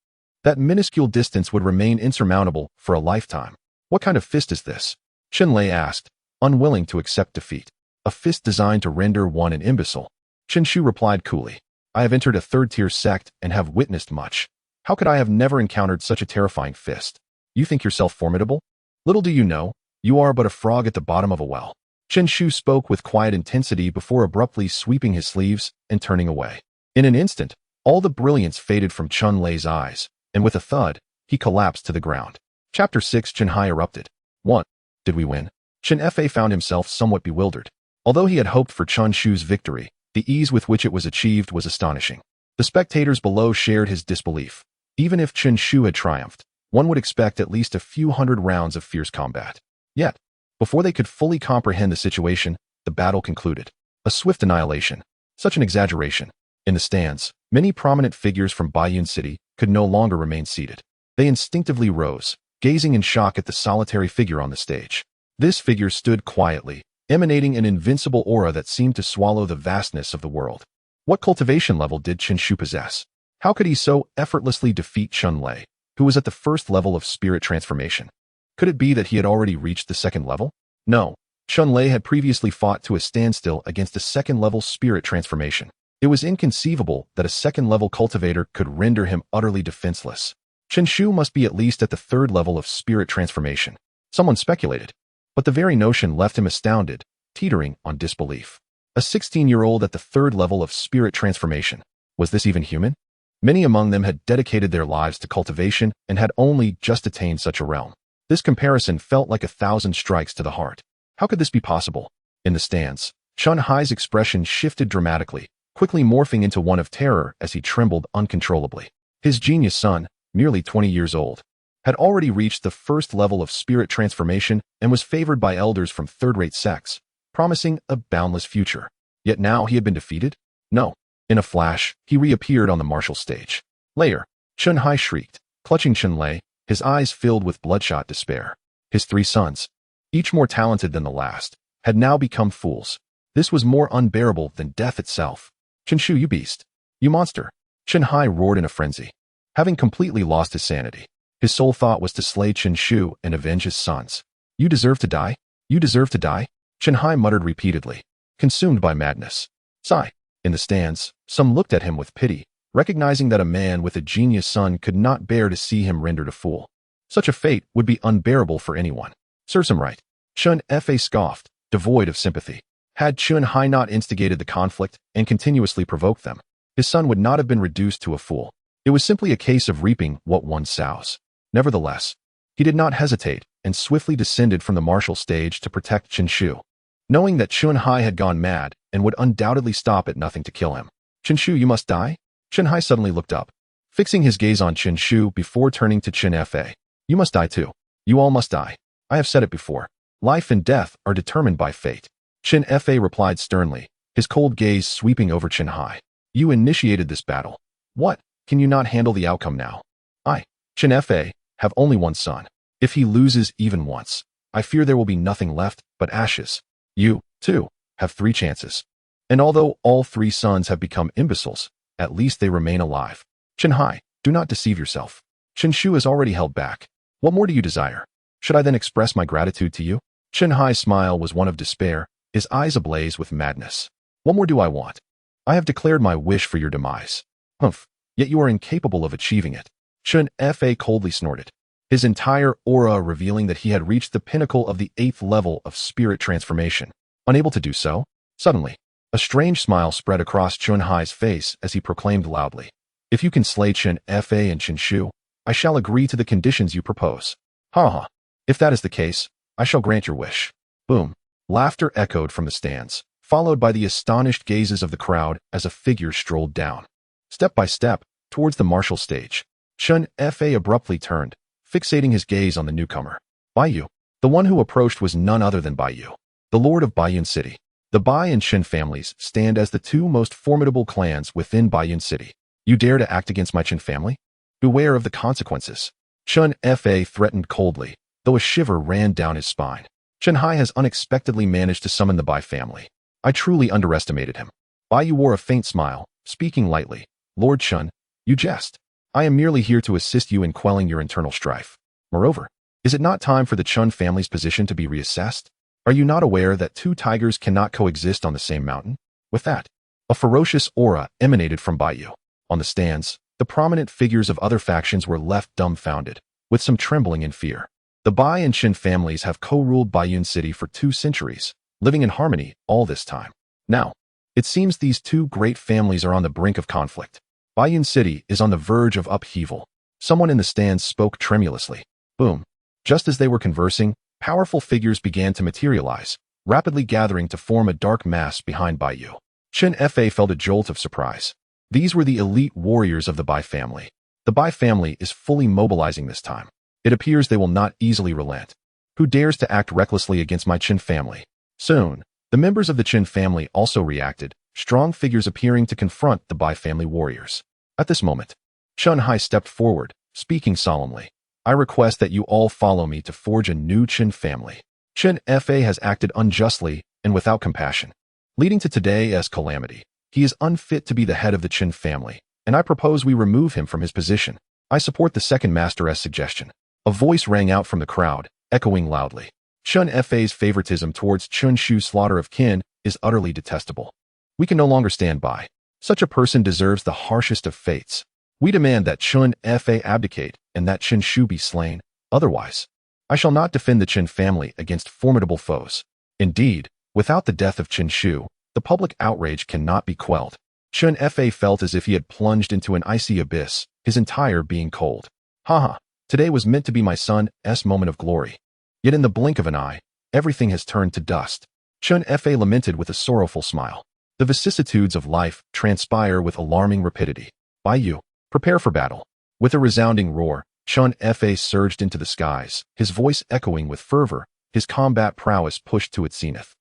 that minuscule distance would remain insurmountable for a lifetime. What kind of fist is this? Chun Lei asked, unwilling to accept defeat. A fist designed to render one an imbecile. Chen Shu replied coolly, I have entered a 3rd-tier sect and have witnessed much. How could I have never encountered such a terrifying fist? You think yourself formidable? Little do you know, you are but a frog at the bottom of a well. Chen Shu spoke with quiet intensity before abruptly sweeping his sleeves and turning away. In an instant, all the brilliance faded from Chun Lei's eyes, and with a thud, he collapsed to the ground. Chapter 6 Chen Hai erupted. 1. Did we win? Chen Fa found himself somewhat bewildered. Although he had hoped for Chen Shu's victory, the ease with which it was achieved was astonishing. The spectators below shared his disbelief. Even if Chen Shu had triumphed, one would expect at least a few hundred rounds of fierce combat. Yet, before they could fully comprehend the situation, the battle concluded. A swift annihilation. Such an exaggeration. In the stands, many prominent figures from Baiyun City could no longer remain seated. They instinctively rose, gazing in shock at the solitary figure on the stage. This figure stood quietly, emanating an invincible aura that seemed to swallow the vastness of the world. What cultivation level did Qinshu possess? How could he so effortlessly defeat Chunlei, who was at the first level of spirit transformation? Could it be that he had already reached the second level? No. Chunlei had previously fought to a standstill against a second-level spirit transformation. It was inconceivable that a second-level cultivator could render him utterly defenseless. Qinshu must be at least at the third level of spirit transformation. Someone speculated. But the very notion left him astounded, teetering on disbelief. A 16-year-old at the third level of spirit transformation. Was this even human? Many among them had dedicated their lives to cultivation and had only just attained such a realm. This comparison felt like 1,000 strikes to the heart. How could this be possible? In the stands, Chun Hai's expression shifted dramatically, quickly morphing into one of terror as he trembled uncontrollably. His genius son, merely 20 years old, had already reached the first level of spirit transformation and was favored by elders from third-rate sects, promising a boundless future. Yet now he had been defeated? No. In a flash, he reappeared on the martial stage. Later, Chun Hai shrieked, clutching Chunlei, his eyes filled with bloodshot despair. His 3 sons, each more talented than the last, had now become fools. This was more unbearable than death itself. Qinshu, you beast! You monster! Chun Hai roared in a frenzy. Having completely lost his sanity, his sole thought was to slay Qinshu and avenge his sons. You deserve to die? You deserve to die? Chun Hai muttered repeatedly, consumed by madness. Sigh. In the stands, some looked at him with pity, recognizing that a man with a genius son could not bear to see him rendered a fool. Such a fate would be unbearable for anyone. Serves him right. Chun Fa scoffed, devoid of sympathy. Had Chun Hai not instigated the conflict and continuously provoked them, his son would not have been reduced to a fool. It was simply a case of reaping what one sows. Nevertheless, he did not hesitate and swiftly descended from the martial stage to protect Qinshu, knowing that Chun Hai had gone mad and would undoubtedly stop at nothing to kill him. Qinshu, you must die? Chun Hai suddenly looked up, fixing his gaze on Qinshu before turning to Chun Fa. You must die too. You all must die. I have said it before. Life and death are determined by fate. Chun Fa replied sternly, his cold gaze sweeping over Chun Hai. You initiated this battle. What? Can you not handle the outcome now? I, Chun Fa, have only one son. If he loses even once, I fear there will be nothing left but ashes. You, too, have 3 chances. And although all 3 sons have become imbeciles, at least they remain alive. Chun Hai, do not deceive yourself. Qinshu is already held back. What more do you desire? Should I then express my gratitude to you? Chun Hai's smile was one of despair, his eyes ablaze with madness. What more do I want? I have declared my wish for your demise. Humph, yet you are incapable of achieving it. Chun Fa coldly snorted, his entire aura revealing that he had reached the pinnacle of the 8th level of spirit transformation. Unable to do so? Suddenly, a strange smile spread across Chun Hai's face as he proclaimed loudly, if you can slay Chun Fa and Qinshu, I shall agree to the conditions you propose. Ha ha. If that is the case, I shall grant your wish. Boom. Laughter echoed from the stands, followed by the astonished gazes of the crowd as a figure strolled down. Step by step, towards the martial stage, Chun Fa abruptly turned, fixating his gaze on the newcomer. Baiyu. The one who approached was none other than Baiyu, the lord of Baiyun City. The Bai and Shin families stand as the 2 most formidable clans within Baiyun City. You dare to act against my Chin family? Beware of the consequences. Chun Fa threatened coldly, though a shiver ran down his spine. Chun Hai has unexpectedly managed to summon the Bai family. I truly underestimated him. Baiyu wore a faint smile, speaking lightly. Lord Chun, you jest. I am merely here to assist you in quelling your internal strife. Moreover, is it not time for the Chun family's position to be reassessed? Are you not aware that 2 tigers cannot coexist on the same mountain? With that, a ferocious aura emanated from Baiyu. On the stands, the prominent figures of other factions were left dumbfounded, with some trembling in fear. The Bai and Shin families have co-ruled Baiyun City for 2 centuries, living in harmony all this time. Now, it seems these 2 great families are on the brink of conflict. Baiyun City is on the verge of upheaval. Someone in the stands spoke tremulously. Boom. Just as they were conversing, powerful figures began to materialize, rapidly gathering to form a dark mass behind Baiyu. Chun Fa felt a jolt of surprise. These were the elite warriors of the Bai family. The Bai family is fully mobilizing this time. It appears they will not easily relent. Who dares to act recklessly against my Chin family? Soon, the members of the Chin family also reacted, strong figures appearing to confront the Bai family warriors. At this moment, Chun Hai stepped forward, speaking solemnly. I request that you all follow me to forge a new Qin family. Qin Fa has acted unjustly and without compassion, leading to today's calamity. He is unfit to be the head of the Qin family, and I propose we remove him from his position. I support the second master's suggestion. A voice rang out from the crowd, echoing loudly. Qin Fa's favoritism towards Qin Shu's slaughter of kin is utterly detestable. We can no longer stand by. Such a person deserves the harshest of fates. We demand that Qin Fa abdicate and that Qin Shu be slain. Otherwise, I shall not defend the Qin family against formidable foes. Indeed, without the death of Qin Shu, the public outrage cannot be quelled. Qin Fa felt as if he had plunged into an icy abyss, his entire being cold. Haha, today was meant to be my son's moment of glory. Yet in the blink of an eye, everything has turned to dust. Qin Fa lamented with a sorrowful smile. The vicissitudes of life transpire with alarming rapidity. By you, prepare for battle. With a resounding roar, Qin Fa surged into the skies, his voice echoing with fervor, his combat prowess pushed to its zenith,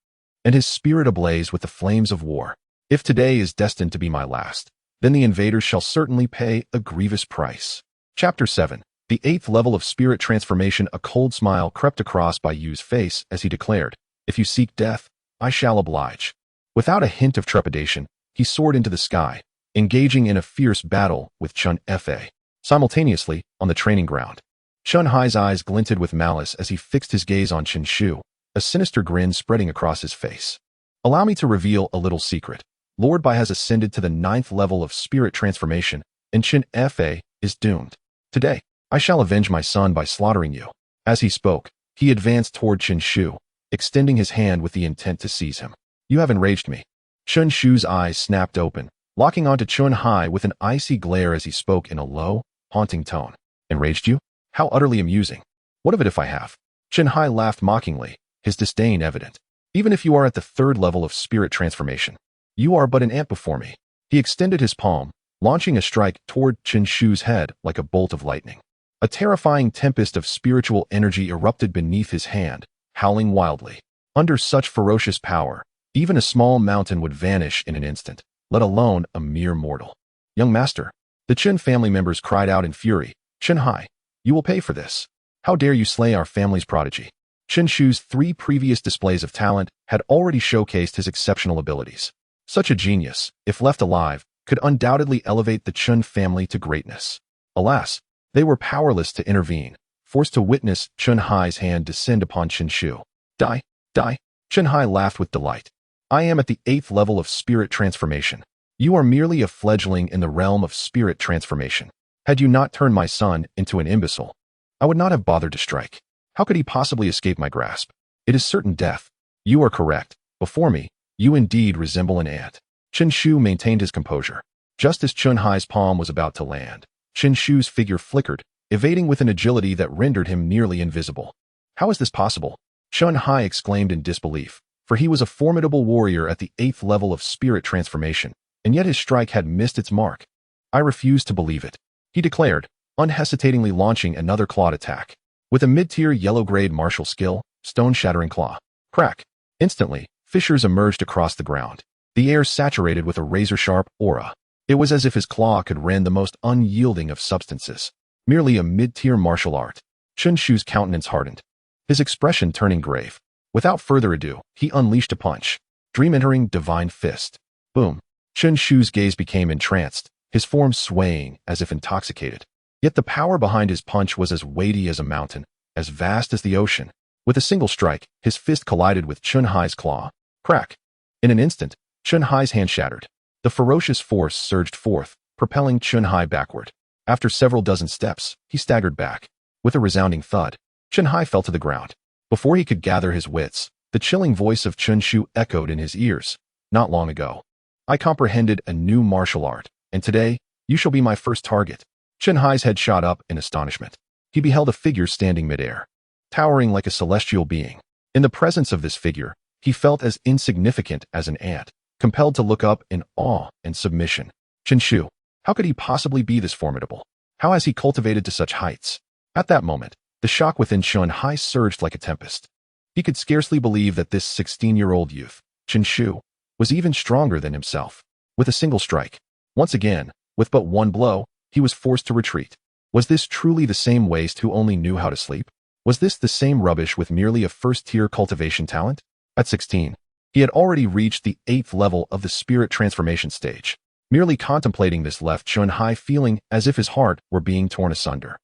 and his spirit ablaze with the flames of war. If today is destined to be my last, then the invaders shall certainly pay a grievous price. Chapter 7. The 8th level of spirit transformation. A cold smile crept across Bai Yu's face as he declared, "If you seek death, I shall oblige." Without a hint of trepidation, he soared into the sky, engaging in a fierce battle with Qin Fa. Simultaneously, on the training ground, Qin Hai's eyes glinted with malice as he fixed his gaze on Qin Shu, a sinister grin spreading across his face. Allow me to reveal a little secret. Lord Bai has ascended to the 9th level of spirit transformation, and Qin Fa is doomed. Today, I shall avenge my son by slaughtering you. As he spoke, he advanced toward Qin Shu, extending his hand with the intent to seize him. You have enraged me. Qin Shu's eyes snapped open, locking onto Qin Hai with an icy glare as he spoke in a low, haunting tone. Enraged you? How utterly amusing. What of it if I have? Qin Hai laughed mockingly, his disdain evident. Even if you are at the 3rd level of spirit transformation, you are but an ant before me. He extended his palm, launching a strike toward Qin Shu's head like a bolt of lightning. A terrifying tempest of spiritual energy erupted beneath his hand, howling wildly. Under such ferocious power, even a small mountain would vanish in an instant, let alone a mere mortal. Young master, the Qin family members cried out in fury. Qin Hai, you will pay for this. How dare you slay our family's prodigy? Qin Shu's 3 previous displays of talent had already showcased his exceptional abilities. Such a genius, if left alive, could undoubtedly elevate the Qin family to greatness. Alas, they were powerless to intervene, forced to witness Qin Hai's hand descend upon Qin Shu. Die, die. Qin Hai laughed with delight. I am at the 8th level of spirit transformation. You are merely a fledgling in the realm of spirit transformation. Had you not turned my son into an imbecile, I would not have bothered to strike. How could he possibly escape my grasp? It is certain death. You are correct. Before me, you indeed resemble an ant. Qin Shu maintained his composure. Just as Qin Hai's palm was about to land, Qin Shu's figure flickered, evading with an agility that rendered him nearly invisible. How is this possible? Qin Hai exclaimed in disbelief, for he was a formidable warrior at the 8th level of spirit transformation, and yet his strike had missed its mark. I refuse to believe it, he declared, unhesitatingly launching another clawed attack. With a mid-tier yellow-grade martial skill, stone-shattering claw. Crack! Instantly, fissures emerged across the ground, the air saturated with a razor-sharp aura. It was as if his claw could rend the most unyielding of substances. Merely a mid-tier martial art. Qin Shu's countenance hardened, his expression turning grave. Without further ado, he unleashed a punch. Dream-entering divine fist. Boom. Qin Shu's gaze became entranced, his form swaying as if intoxicated. Yet the power behind his punch was as weighty as a mountain, as vast as the ocean. With a single strike, his fist collided with Qin Hai's claw. Crack! In an instant, Qin Hai's hand shattered. The ferocious force surged forth, propelling Qin Hai backward. After several dozen steps, he staggered back. With a resounding thud, Qin Hai fell to the ground. Before he could gather his wits, the chilling voice of Qin Shu echoed in his ears. Not long ago, I comprehended a new martial art, and today, you shall be my first target. Qin Hai's head shot up in astonishment. He beheld a figure standing midair, towering like a celestial being. In the presence of this figure, he felt as insignificant as an ant, compelled to look up in awe and submission. Qin Shu, how could he possibly be this formidable? How has he cultivated to such heights? At that moment, the shock within Qin Hai surged like a tempest. He could scarcely believe that this 16-year-old youth, Qin Shu, was even stronger than himself. With a single strike, once again, with but one blow, he was forced to retreat. Was this truly the same waste who only knew how to sleep? Was this the same rubbish with merely a first-tier cultivation talent? At 16, he had already reached the 8th level of the spirit transformation stage. Merely contemplating this left Chun-Hai feeling as if his heart were being torn asunder.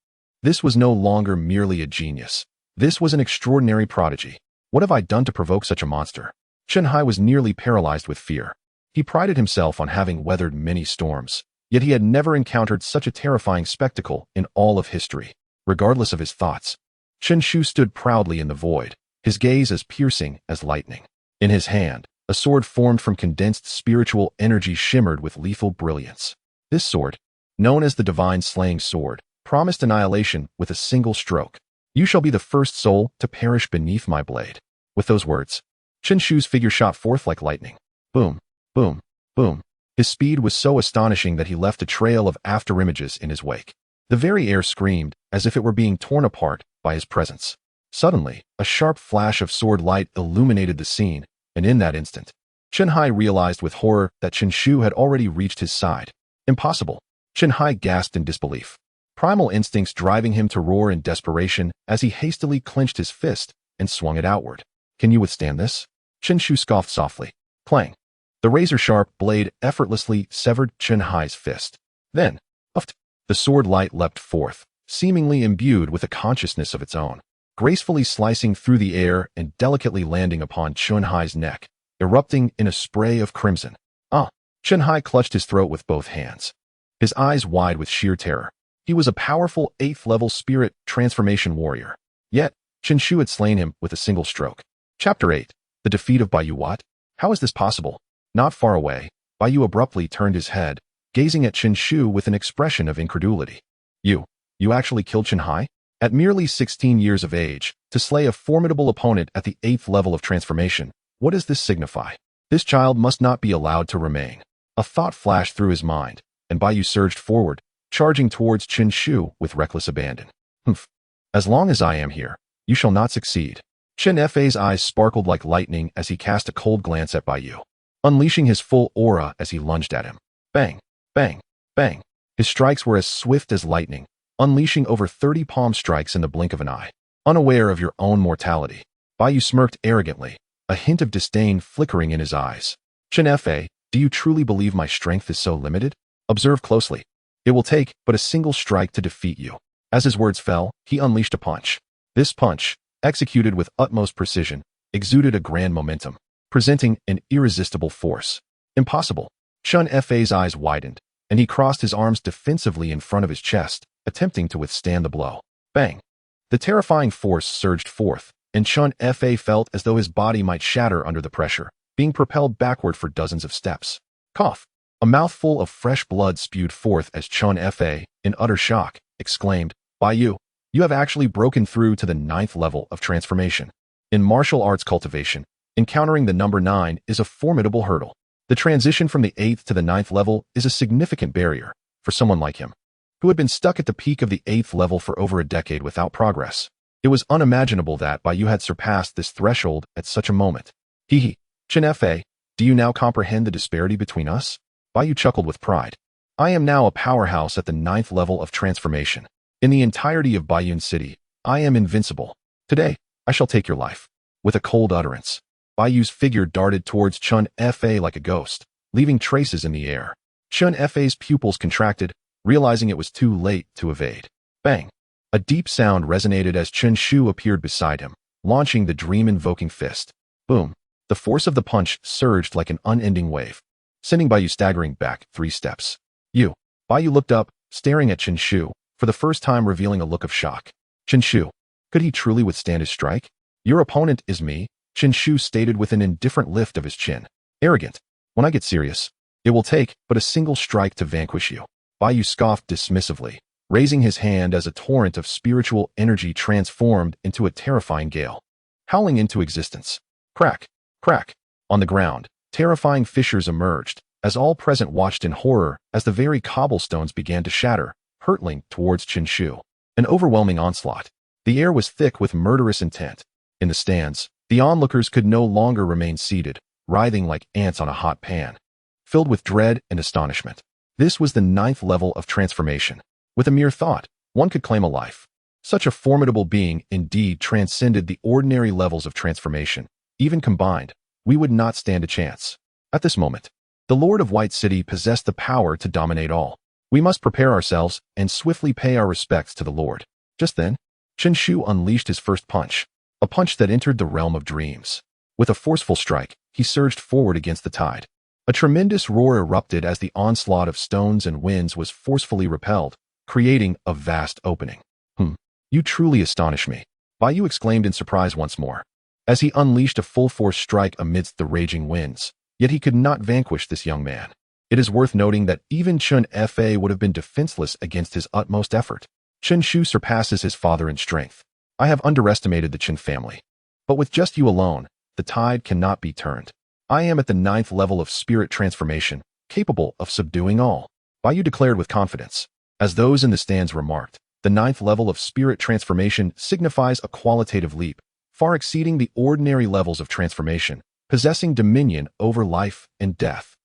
This was no longer merely a genius. This was an extraordinary prodigy. What have I done to provoke such a monster? Chun-Hai was nearly paralyzed with fear. He prided himself on having weathered many storms, yet he had never encountered such a terrifying spectacle in all of history. Regardless of his thoughts, Chen-Shu stood proudly in the void, his gaze as piercing as lightning. In his hand, a sword formed from condensed spiritual energy shimmered with lethal brilliance. This sword, known as the Divine Slaying Sword, promised annihilation with a single stroke. You shall be the first soul to perish beneath my blade. With those words, Chen-Shu's figure shot forth like lightning. Boom, boom, boom. His speed was so astonishing that he left a trail of afterimages in his wake. The very air screamed as if it were being torn apart by his presence. Suddenly, a sharp flash of sword light illuminated the scene, and in that instant, Chen-Hai realized with horror that Chen-Shu had already reached his side. Impossible. Chen-Hai gasped in disbelief, primal instincts driving him to roar in desperation as he hastily clenched his fist and swung it outward. Can you withstand this? Chen-Shu scoffed softly. Clang. The razor-sharp blade effortlessly severed Chen-Hai's fist. Then, puffed, the sword light leapt forth, seemingly imbued with a consciousness of its own, gracefully slicing through the air and delicately landing upon Chen-Hai's neck, erupting in a spray of crimson. Chen-Hai clutched his throat with both hands, his eyes wide with sheer terror. He was a powerful 8th-level spirit transformation warrior. Yet, Chen-Shu had slain him with a single stroke. Chapter 8. The Defeat of Baiyu. What? How is this possible? Not far away, Baiyu abruptly turned his head, gazing at Chen-Shu with an expression of incredulity. You actually killed Chen-Hai? At merely 16 years of age, to slay a formidable opponent at the 8th level of transformation, what does this signify? This child must not be allowed to remain. A thought flashed through his mind, and Baiyu surged forward, charging towards Chen-Shu with reckless abandon. Humph. As long as I am here, you shall not succeed. Chen-Fei's eyes sparkled like lightning as he cast a cold glance at Baiyu, unleashing his full aura as he lunged at him. Bang, bang, bang. His strikes were as swift as lightning, unleashing over 30 palm strikes in the blink of an eye. Unaware of your own mortality, Baiyu smirked arrogantly, a hint of disdain flickering in his eyes. Chen-Fei, do you truly believe my strength is so limited? Observe closely. It will take but a single strike to defeat you. As his words fell, he unleashed a punch. This punch, executed with utmost precision, exuded a grand momentum, presenting an irresistible force. Impossible. Chen-Fei's eyes widened, and he crossed his arms defensively in front of his chest, attempting to withstand the blow. Bang! The terrifying force surged forth, and Chen-Fei felt as though his body might shatter under the pressure, being propelled backward for dozens of steps. Cough! A mouthful of fresh blood spewed forth as Chen-Fei, in utter shock, exclaimed, Baiyu, you have actually broken through to the 9th level of transformation. In martial arts cultivation, encountering the number 9 is a formidable hurdle. The transition from the 8th to the 9th level is a significant barrier for someone like him, who had been stuck at the peak of the 8th level for over a decade without progress. It was unimaginable that Baiyu had surpassed this threshold at such a moment. Hee. Chen-Fei, do you now comprehend the disparity between us? Baiyu chuckled with pride. I am now a powerhouse at the 9th level of transformation. In the entirety of Baiyun City, I am invincible. Today, I shall take your life. With a cold utterance, Baiyu's figure darted towards Chen-Fei like a ghost, leaving traces in the air. Chen-Fei's pupils contracted, realizing it was too late to evade. Bang! A deep sound resonated as Chen-Shu appeared beside him, launching the dream-invoking fist. Boom! The force of the punch surged like an unending wave, sending Baiyu staggering back 3 steps. Baiyu looked up, staring at Chen-Shu, for the first time revealing a look of shock. Chen-Shu, could he truly withstand his strike? Your opponent is me, Chen-Shu stated with an indifferent lift of his chin. Arrogant. When I get serious, it will take but a single strike to vanquish you. Baiyu scoffed dismissively, raising his hand as a torrent of spiritual energy transformed into a terrifying gale, howling into existence. Crack, crack. On the ground, terrifying fissures emerged, as all present watched in horror as the very cobblestones began to shatter, hurtling towards Chen-Shu. An overwhelming onslaught. The air was thick with murderous intent. In the stands, the onlookers could no longer remain seated, writhing like ants on a hot pan, filled with dread and astonishment. This was the 9th level of transformation. With a mere thought, one could claim a life. Such a formidable being indeed transcended the ordinary levels of transformation. Even combined, we would not stand a chance. At this moment, the Lord of White City possessed the power to dominate all. We must prepare ourselves and swiftly pay our respects to the Lord. Just then, Chen Shu unleashed his first punch, a punch that entered the realm of dreams. With a forceful strike, he surged forward against the tide. A tremendous roar erupted as the onslaught of stones and winds was forcefully repelled, creating a vast opening. You truly astonish me, Bai Yu exclaimed in surprise once more, as he unleashed a full-force strike amidst the raging winds. Yet he could not vanquish this young man. It is worth noting that even Chen Fa would have been defenseless against his utmost effort. Chen Shu surpasses his father in strength. I have underestimated the Chen family. But with just you alone, the tide cannot be turned. I am at the 9th level of spirit transformation, capable of subduing all, Bai Yu declared with confidence. As those in the stands remarked, the 9th level of spirit transformation signifies a qualitative leap, far exceeding the ordinary levels of transformation, possessing dominion over life and death.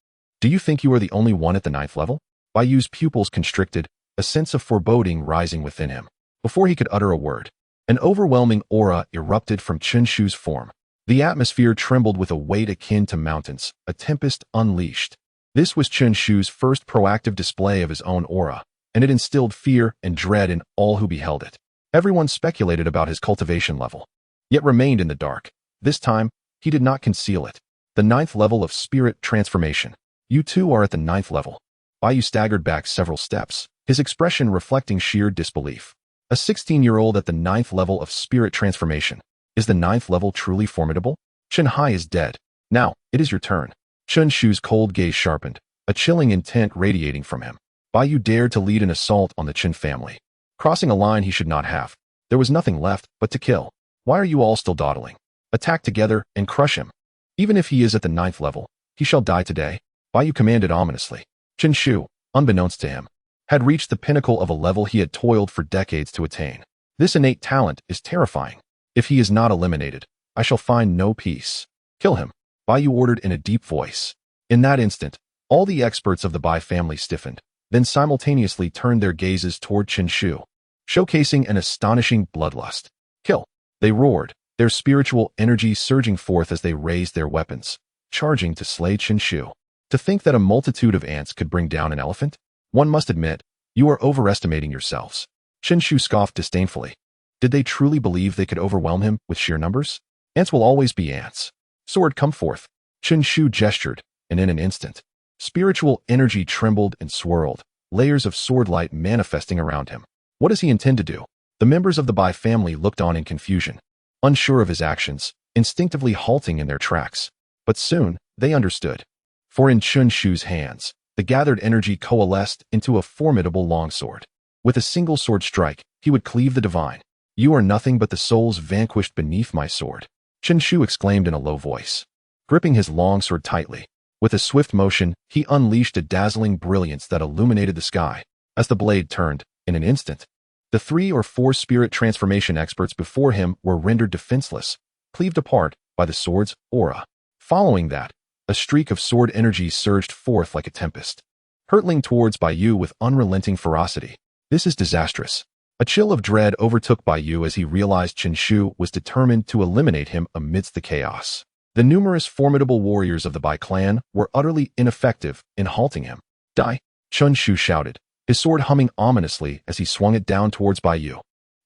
Do you think you are the only one at the 9th level? Bai Yu's pupils constricted, a sense of foreboding rising within him. Before he could utter a word, an overwhelming aura erupted from Chen Shu's form. The atmosphere trembled with a weight akin to mountains, a tempest unleashed. This was Chen Shu's first proactive display of his own aura, and it instilled fear and dread in all who beheld it. Everyone speculated about his cultivation level, yet remained in the dark. This time, he did not conceal it. The 9th level of spirit transformation. You too are at the 9th level. Bai Yu staggered back several steps, his expression reflecting sheer disbelief. A 16-year-old at the 9th level of spirit transformation. Is the 9th level truly formidable? Chen Hai is dead. Now, it is your turn. Chen Shu's cold gaze sharpened, a chilling intent radiating from him. Bai Yu dared to lead an assault on the Chen family, crossing a line he should not have. There was nothing left but to kill. Why are you all still dawdling? Attack together and crush him. Even if he is at the 9th level, he shall die today, Bai Yu commanded ominously. Chen Shu, unbeknownst to him, had reached the pinnacle of a level he had toiled for decades to attain. This innate talent is terrifying. If he is not eliminated, I shall find no peace. Kill him, Bai Yu ordered in a deep voice. In that instant, all the experts of the Bai family stiffened, then simultaneously turned their gazes toward Chen Shu, showcasing an astonishing bloodlust. Kill! They roared, their spiritual energy surging forth as they raised their weapons, charging to slay Chen Shu. To think that a multitude of ants could bring down an elephant? One must admit, you are overestimating yourselves. Chen Shu scoffed disdainfully. Did they truly believe they could overwhelm him with sheer numbers? Ants will always be ants. Sword, come forth. Chen Shu gestured, and in an instant, spiritual energy trembled and swirled, layers of sword light manifesting around him. What does he intend to do? The members of the Bai family looked on in confusion, unsure of his actions, instinctively halting in their tracks. But soon, they understood. For in Chen Shu's hands, the gathered energy coalesced into a formidable longsword. With a single sword strike, he would cleave the divine. You are nothing but the souls vanquished beneath my sword, Chen Shu exclaimed in a low voice. Gripping his longsword tightly, with a swift motion, he unleashed a dazzling brilliance that illuminated the sky. As the blade turned, in an instant, the 3 or 4 spirit transformation experts before him were rendered defenseless, cleaved apart by the sword's aura. Following that, a streak of sword energy surged forth like a tempest, hurtling towards Bai Yu with unrelenting ferocity. This is disastrous. A chill of dread overtook Bai Yu as he realized Chen Shu was determined to eliminate him amidst the chaos. The numerous formidable warriors of the Bai clan were utterly ineffective in halting him. Die! Chen Shu shouted, his sword humming ominously as he swung it down towards Bai Yu.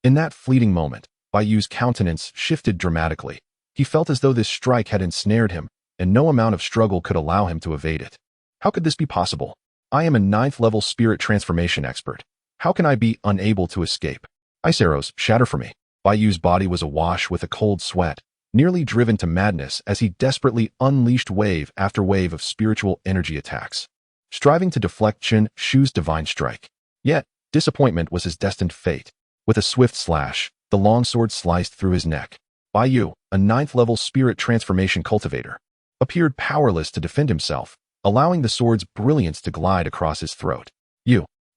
In that fleeting moment, Bai Yu's countenance shifted dramatically. He felt as though this strike had ensnared him, and no amount of struggle could allow him to evade it. How could this be possible? I am a 9th level spirit transformation expert. How can I be unable to escape? Ice arrows, shatter for me. Bai Yu's body was awash with a cold sweat, nearly driven to madness as he desperately unleashed wave after wave of spiritual energy attacks, striving to deflect Chen Shu's divine strike. Yet, disappointment was his destined fate. With a swift slash, the longsword sliced through his neck. Bai Yu, a 9th level spirit transformation cultivator, appeared powerless to defend himself, allowing the sword's brilliance to glide across his throat.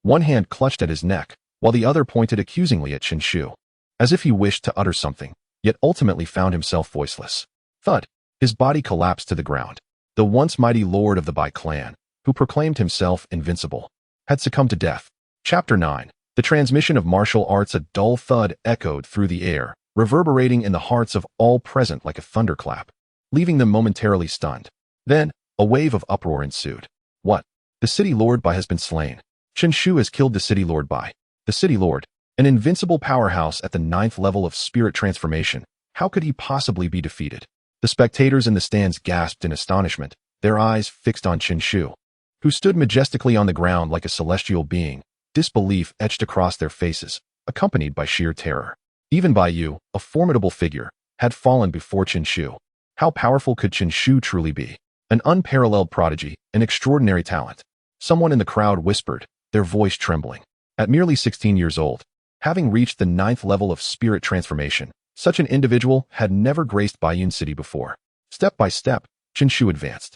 One hand clutched at his neck, while the other pointed accusingly at Chen Shu, as if he wished to utter something, yet ultimately found himself voiceless. Thud! His body collapsed to the ground. The once mighty lord of the Bai clan, who proclaimed himself invincible, had succumbed to death. Chapter 9. The transmission of martial arts, a dull thud echoed through the air, reverberating in the hearts of all present like a thunderclap, leaving them momentarily stunned. Then, a wave of uproar ensued. What? The city lord Bai has been slain. Chen Shu has killed the city lord Bai. The city lord, an invincible powerhouse at the 9th level of spirit transformation. How could he possibly be defeated? The spectators in the stands gasped in astonishment, their eyes fixed on Chen Shu, who stood majestically on the ground like a celestial being, disbelief etched across their faces, accompanied by sheer terror. Even Bai Yu, a formidable figure, had fallen before Chen Shu. How powerful could Chen Shu truly be? An unparalleled prodigy, an extraordinary talent. Someone in the crowd whispered, their voice trembling. At merely 16 years old, having reached the 9th level of spirit transformation, such an individual had never graced Baiyun City before. Step by step, Chen Shu advanced,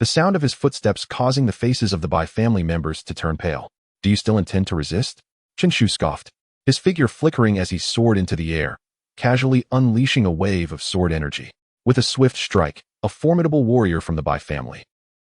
the sound of his footsteps causing the faces of the Bai family members to turn pale. Do you still intend to resist? Chen Shu scoffed, his figure flickering as he soared into the air, casually unleashing a wave of sword energy. With a swift strike, a formidable warrior from the Bai family,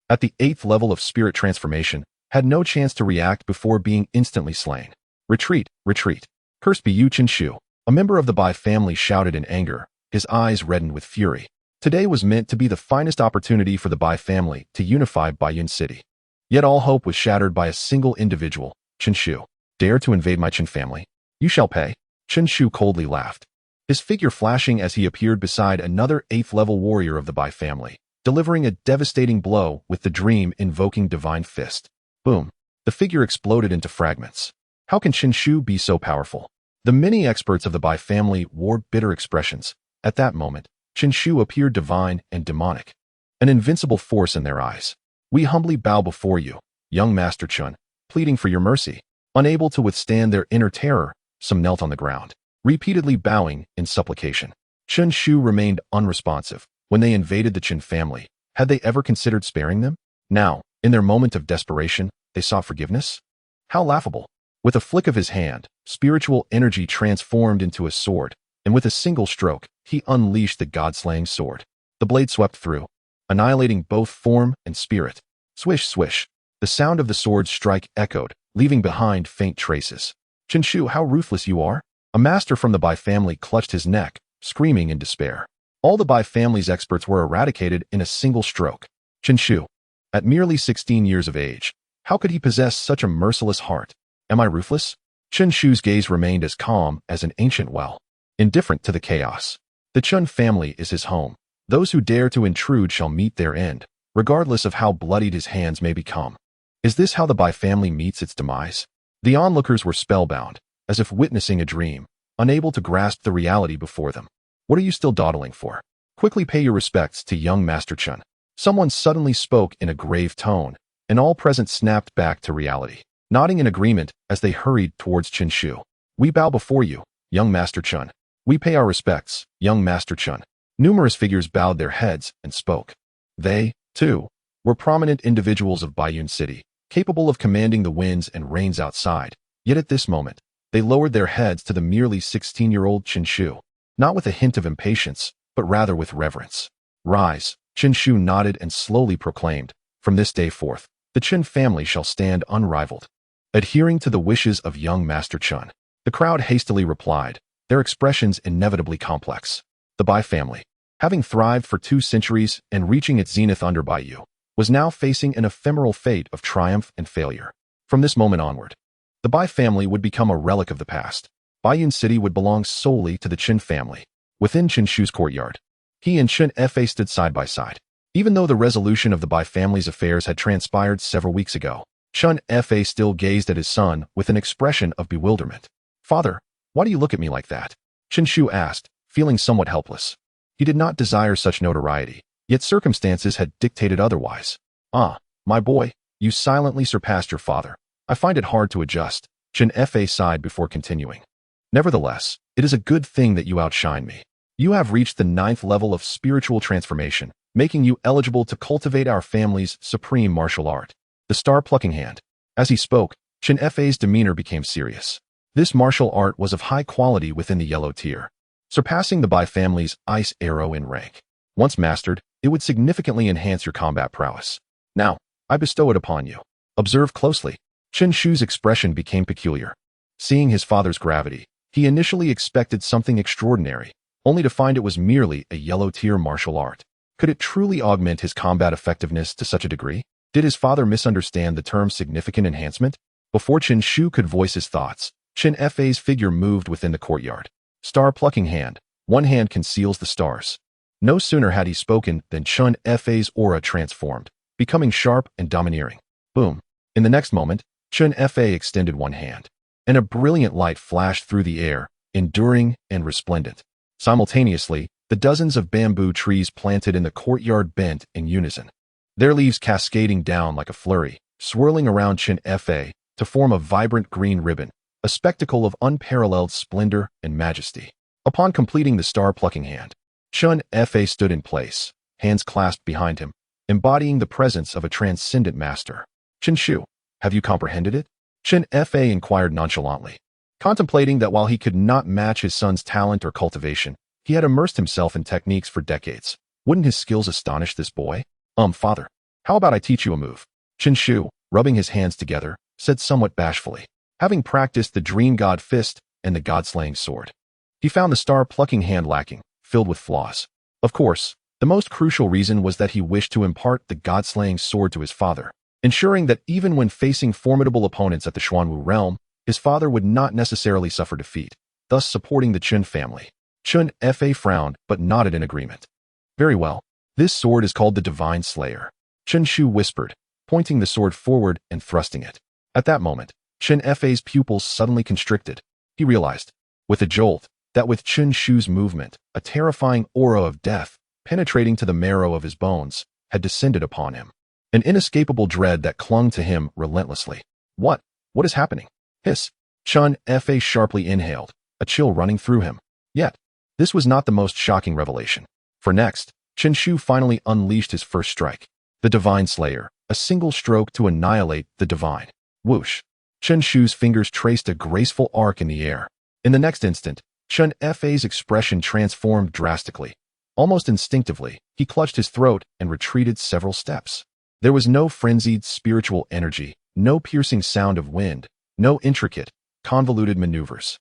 at the 8th level of spirit transformation, had no chance to react before being instantly slain. Retreat, retreat. Cursed be you, Chen Shu. A member of the Bai family shouted in anger, his eyes reddened with fury. Today was meant to be the finest opportunity for the Bai family to unify Baiyun City. Yet all hope was shattered by a single individual, Chen Shu. Dare to invade my Chen family? You shall pay. Chen Shu coldly laughed, his figure flashing as he appeared beside another 8th level warrior of the Bai family, delivering a devastating blow with the dream invoking divine fist. Boom. The figure exploded into fragments. How can Chen Shu be so powerful? The many experts of the Bai family wore bitter expressions. At that moment, Chen Shu appeared divine and demonic, an invincible force in their eyes. We humbly bow before you, young Master Chen, pleading for your mercy. Unable to withstand their inner terror, some knelt on the ground, repeatedly bowing in supplication. Chen Shu remained unresponsive. When they invaded the Chen family, had they ever considered sparing them? Now, in their moment of desperation, they sought forgiveness? How laughable. With a flick of his hand, spiritual energy transformed into a sword, and with a single stroke, he unleashed the god-slaying sword. The blade swept through, annihilating both form and spirit. Swish, swish. The sound of the sword's strike echoed, leaving behind faint traces. Chen Shu, how ruthless you are. A master from the Bai family clutched his neck, screaming in despair. All the Bai family's experts were eradicated in a single stroke. Chen Shu, at merely 16 years of age, how could he possess such a merciless heart? Am I ruthless? Chen Shu's gaze remained as calm as an ancient well, indifferent to the chaos. The Chen family is his home. Those who dare to intrude shall meet their end, regardless of how bloodied his hands may become. Is this how the Bai family meets its demise? The onlookers were spellbound, as if witnessing a dream, unable to grasp the reality before them. What are you still dawdling for? Quickly pay your respects to young Master Chen. Someone suddenly spoke in a grave tone, and all present snapped back to reality, nodding in agreement as they hurried towards Chen Shu. We bow before you, young Master Chen. We pay our respects, young Master Chen. Numerous figures bowed their heads and spoke. They, too, were prominent individuals of Baiyun City, capable of commanding the winds and rains outside. Yet at this moment, they lowered their heads to the merely 16-year-old Chen Shu, not with a hint of impatience, but rather with reverence. Rise, Chen Shu nodded and slowly proclaimed, from this day forth, the Chen family shall stand unrivaled. Adhering to the wishes of young Master Chen, the crowd hastily replied, their expressions inevitably complex. The Bai family, having thrived for 2 centuries and reaching its zenith under Bai Yu, was now facing an ephemeral fate of triumph and failure. From this moment onward, the Bai family would become a relic of the past. Baiyun City would belong solely to the Chen family. Within Chen Shu's courtyard, he and Chen Fa stood side by side. Even though the resolution of the Bai family's affairs had transpired several weeks ago, Chen Fa still gazed at his son with an expression of bewilderment. Father, why do you look at me like that? Chen Shu asked, feeling somewhat helpless. He did not desire such notoriety, yet circumstances had dictated otherwise. Ah, my boy, you silently surpassed your father. I find it hard to adjust. Chen Fa sighed before continuing. Nevertheless, it is a good thing that you outshine me. You have reached the 9th level of spiritual transformation, making you eligible to cultivate our family's supreme martial art, the star-plucking hand. As he spoke, Chen Fa's demeanor became serious. This martial art was of high quality within the yellow tier, surpassing the Bai family's ice arrow in rank. Once mastered, it would significantly enhance your combat prowess. Now, I bestow it upon you. Observe closely. Chen Shu's expression became peculiar. Seeing his father's gravity, he initially expected something extraordinary, only to find it was merely a yellow-tier martial art. Could it truly augment his combat effectiveness to such a degree? Did his father misunderstand the term significant enhancement? Before Chen Shu could voice his thoughts, Chen Fei's figure moved within the courtyard. Star plucking hand. One hand conceals the stars. No sooner had he spoken than Chen Fei's aura transformed, becoming sharp and domineering. Boom. In the next moment, Chen Fei extended one hand, and a brilliant light flashed through the air, enduring and resplendent. Simultaneously, the dozens of bamboo trees planted in the courtyard bent in unison, their leaves cascading down like a flurry, swirling around Chen Fei to form a vibrant green ribbon, a spectacle of unparalleled splendor and majesty. Upon completing the star-plucking hand, Chen Fei stood in place, hands clasped behind him, embodying the presence of a transcendent master. Chen Shu, have you comprehended it? Chen Fei inquired nonchalantly, contemplating that while he could not match his son's talent or cultivation, he had immersed himself in techniques for decades. Wouldn't his skills astonish this boy? Father, how about I teach you a move? Chen Shu, rubbing his hands together, said somewhat bashfully, having practiced the Dream God Fist and the God-slaying sword. He found the star-plucking hand lacking, filled with flaws. Of course, the most crucial reason was that he wished to impart the God-slaying sword to his father, ensuring that even when facing formidable opponents at the Xuanwu realm, his father would not necessarily suffer defeat, thus supporting the Chen family. Chen Fei frowned but nodded in agreement. Very well. This sword is called the Divine Slayer. Chen Shu whispered, pointing the sword forward and thrusting it. At that moment, Chen Fei's pupils suddenly constricted. He realized, with a jolt, that with Chen Shu's movement, a terrifying aura of death, penetrating to the marrow of his bones, had descended upon him. An inescapable dread that clung to him relentlessly. What? What is happening? Hiss. Chen Fei sharply inhaled, a chill running through him. Yet, this was not the most shocking revelation. For next, Chen Shu finally unleashed his first strike. The Divine Slayer, a single stroke to annihilate the divine. Whoosh. Chen Shu's fingers traced a graceful arc in the air. In the next instant, Chen Fei's expression transformed drastically. Almost instinctively, he clutched his throat and retreated several steps. There was no frenzied spiritual energy, no piercing sound of wind, no intricate, convoluted maneuvers.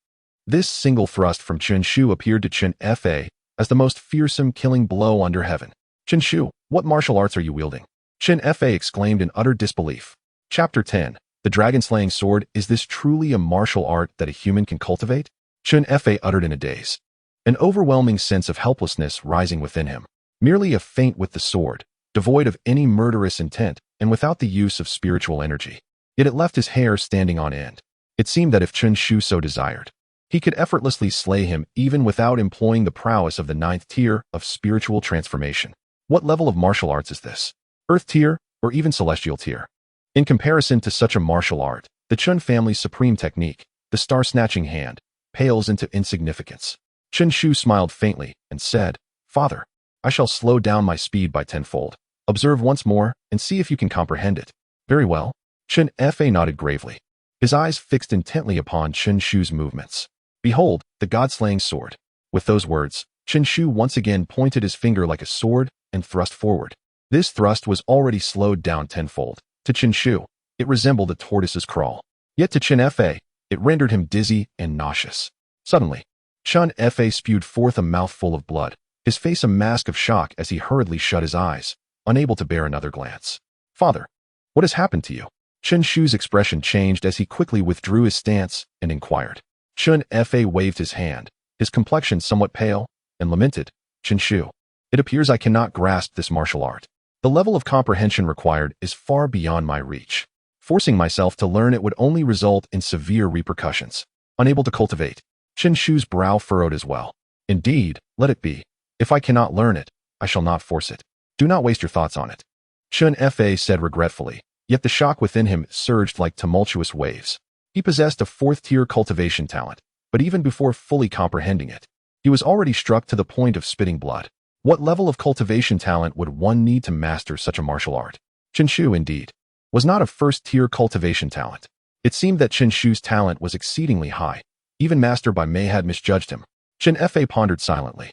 This single thrust from Chen Shu appeared to Chen Fei as the most fearsome killing blow under heaven. Chen Shu, what martial arts are you wielding? Chen Fei exclaimed in utter disbelief. Chapter 10. The Dragon-Slaying Sword. Is this truly a martial art that a human can cultivate? Chen Fei uttered in a daze, an overwhelming sense of helplessness rising within him. Merely a feint with the sword, devoid of any murderous intent and without the use of spiritual energy. Yet it left his hair standing on end. It seemed that if Chen Shu so desired, he could effortlessly slay him even without employing the prowess of the 9th tier of spiritual transformation. What level of martial arts is this? Earth tier or even celestial tier? In comparison to such a martial art, the Chen family's supreme technique, the star-snatching hand, pales into insignificance. Chen Shu smiled faintly and said, Father, I shall slow down my speed by tenfold. Observe once more and see if you can comprehend it. Very well. Chen Fei nodded gravely, his eyes fixed intently upon Chen Shu's movements. Behold, the God-slaying sword. With those words, Chen Shu once again pointed his finger like a sword and thrust forward. This thrust was already slowed down tenfold. To Chen Shu, it resembled a tortoise's crawl. Yet to Chen Fei, it rendered him dizzy and nauseous. Suddenly, Chen Fei spewed forth a mouthful of blood, his face a mask of shock as he hurriedly shut his eyes, unable to bear another glance. Father, what has happened to you? Chen Shu's expression changed as he quickly withdrew his stance and inquired. Chen Fei waved his hand, his complexion somewhat pale, and lamented, Chen Shu, it appears I cannot grasp this martial art. The level of comprehension required is far beyond my reach. Forcing myself to learn it would only result in severe repercussions. Unable to cultivate. Chen Shu's brow furrowed as well. Indeed, let it be. If I cannot learn it, I shall not force it. Do not waste your thoughts on it. Chen Fei said regretfully, yet the shock within him surged like tumultuous waves. He possessed a 4th-tier cultivation talent, but even before fully comprehending it, he was already struck to the point of spitting blood. What level of cultivation talent would one need to master such a martial art? Chen Shu, indeed, was not a 1st-tier cultivation talent. It seemed that Chen Shu's talent was exceedingly high. Even Master Bai Mei had misjudged him. Chen Fei pondered silently.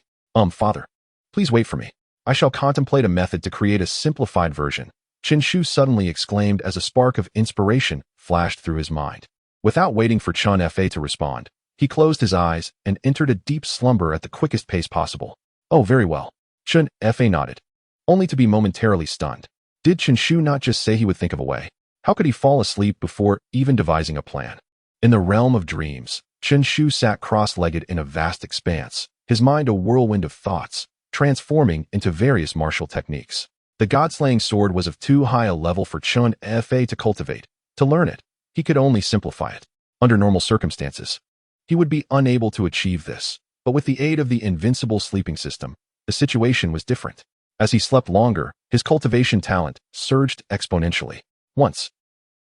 Father, please wait for me. I shall contemplate a method to create a simplified version. Chen Shu suddenly exclaimed as a spark of inspiration flashed through his mind. Without waiting for Chun Fa to respond, he closed his eyes and entered a deep slumber at the quickest pace possible. Oh, very well. Chun Fa nodded, only to be momentarily stunned. Did Chen Shu not just say he would think of a way? How could he fall asleep before even devising a plan? In the realm of dreams, Chen Shu sat cross-legged in a vast expanse, his mind a whirlwind of thoughts, transforming into various martial techniques. The god-slaying sword was of too high a level for Chun Fa to cultivate. To learn it, he could only simplify it. Under normal circumstances, he would be unable to achieve this, but with the aid of the Invincible Sleeping System, the situation was different. As he slept longer, his cultivation talent surged exponentially. Once,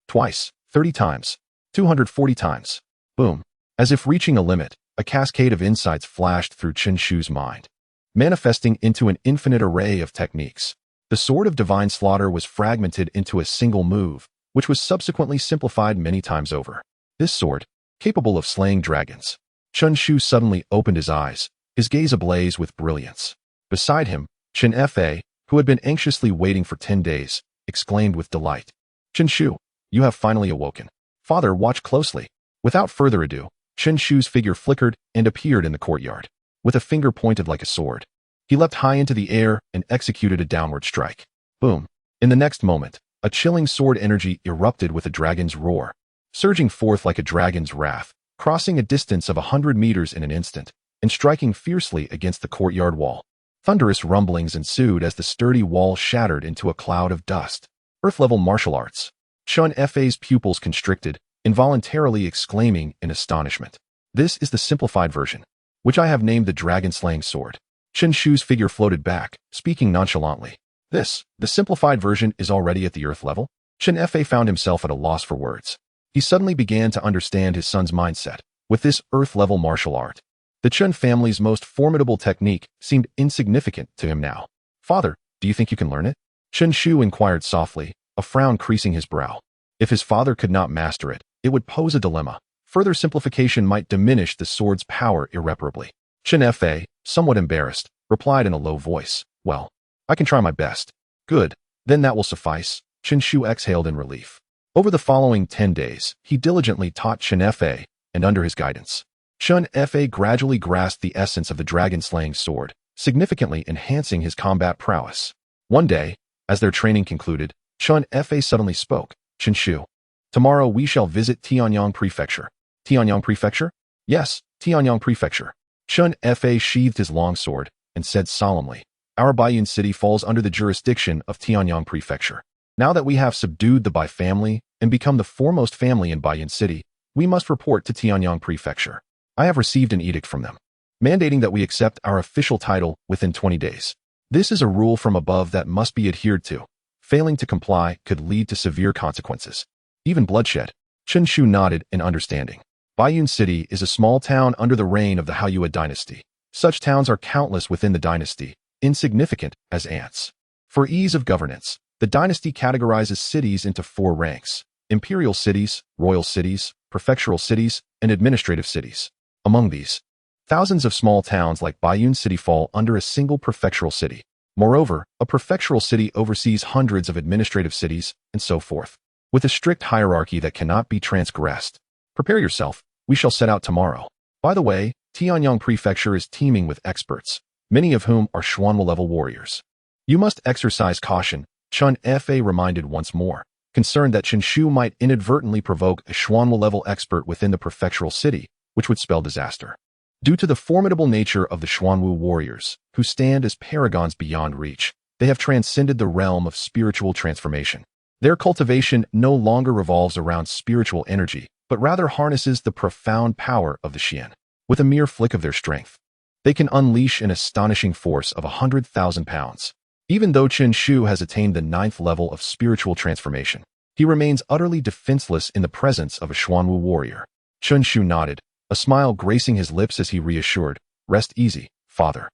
twice, 30 times, 240 times. Boom. As if reaching a limit, a cascade of insights flashed through Chen Shu's mind, manifesting into an infinite array of techniques. The Sword of Divine Slaughter was fragmented into a single move, which was subsequently simplified many times over. This sword, capable of slaying dragons. Chen Shu suddenly opened his eyes, his gaze ablaze with brilliance. Beside him, Chen Fa, who had been anxiously waiting for 10 days, exclaimed with delight. Chen Shu, you have finally awoken. Father, watch closely. Without further ado, Chen Shu's figure flickered and appeared in the courtyard. With a finger pointed like a sword, he leapt high into the air and executed a downward strike. Boom. In the next moment, a chilling sword energy erupted with a dragon's roar, surging forth like a dragon's wrath, crossing a distance of 100 meters in an instant, and striking fiercely against the courtyard wall. Thunderous rumblings ensued as the sturdy wall shattered into a cloud of dust. Earth-level martial arts. Chun Fa's pupils constricted, involuntarily exclaiming in astonishment. This is the simplified version, which I have named the dragon-slaying sword. Chen Shu's figure floated back, speaking nonchalantly. The simplified version is already at the earth level? Chen Fa found himself at a loss for words. He suddenly began to understand his son's mindset. With this earth-level martial art, the Chun family's most formidable technique seemed insignificant to him now. Father, do you think you can learn it? Chen Shu inquired softly, a frown creasing his brow. If his father could not master it, it would pose a dilemma. Further simplification might diminish the sword's power irreparably. Chen Fa, somewhat embarrassed, replied in a low voice. Well, I can try my best. Good, then that will suffice. Chen Shu exhaled in relief. Over the following 10 days, he diligently taught Chen Fa, and under his guidance, Chun Fa gradually grasped the essence of the dragon-slaying sword, significantly enhancing his combat prowess. One day, as their training concluded, Chun Fa suddenly spoke. Chen Shu, tomorrow we shall visit Tianyang Prefecture. Tianyang Prefecture? Yes, Tianyang Prefecture. Chun Fa sheathed his long sword and said solemnly, our Baiyun city falls under the jurisdiction of Tianyang Prefecture. Now that we have subdued the Bai family and become the foremost family in Baiyun City, we must report to Tianyang Prefecture. I have received an edict from them, mandating that we accept our official title within 20 days. This is a rule from above that must be adhered to. Failing to comply could lead to severe consequences, even bloodshed. Chen Shu nodded in understanding. Baiyun City is a small town under the reign of the Haoyue dynasty. Such towns are countless within the dynasty, insignificant as ants. For ease of governance, the dynasty categorizes cities into 4 ranks: imperial cities, royal cities, prefectural cities, and administrative cities. Among these, thousands of small towns like Baiyun City fall under a single prefectural city. Moreover, a prefectural city oversees hundreds of administrative cities, and so forth, with a strict hierarchy that cannot be transgressed. Prepare yourself, we shall set out tomorrow. By the way, Tianyang Prefecture is teeming with experts, many of whom are Xuanwu-level warriors. You must exercise caution, Chun Fa reminded once more, concerned that Chen Shu might inadvertently provoke a Xuanwu-level expert within the prefectural city, which would spell disaster. Due to the formidable nature of the Xuanwu warriors, who stand as paragons beyond reach, they have transcended the realm of spiritual transformation. Their cultivation no longer revolves around spiritual energy, but rather harnesses the profound power of the Xian. With a mere flick of their strength, they can unleash an astonishing force of 100,000 pounds. Even though Chen Shu has attained the 9th level of spiritual transformation, he remains utterly defenseless in the presence of a Xuanwu warrior. Chen Shu nodded, a smile gracing his lips as he reassured, rest easy, father.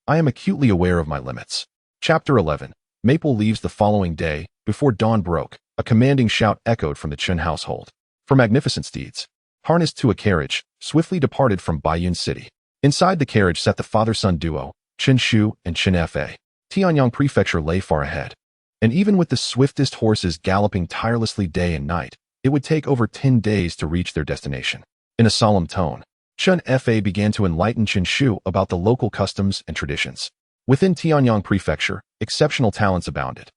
I am acutely aware of my limits. Chapter 11. Maple leaves the following day, before dawn broke, a commanding shout echoed from the Chen household. For magnificent steeds, harnessed to a carriage, swiftly departed from Baiyun City. Inside the carriage sat the father-son duo, Chen Shu and Chen Fa. Tianyang Prefecture lay far ahead, and even with the swiftest horses galloping tirelessly day and night, It would take over 10 days to reach their destination. In a solemn tone, Chun Fa began to enlighten Chen Shu about the local customs and traditions. Within Tianyang Prefecture, exceptional talents abounded.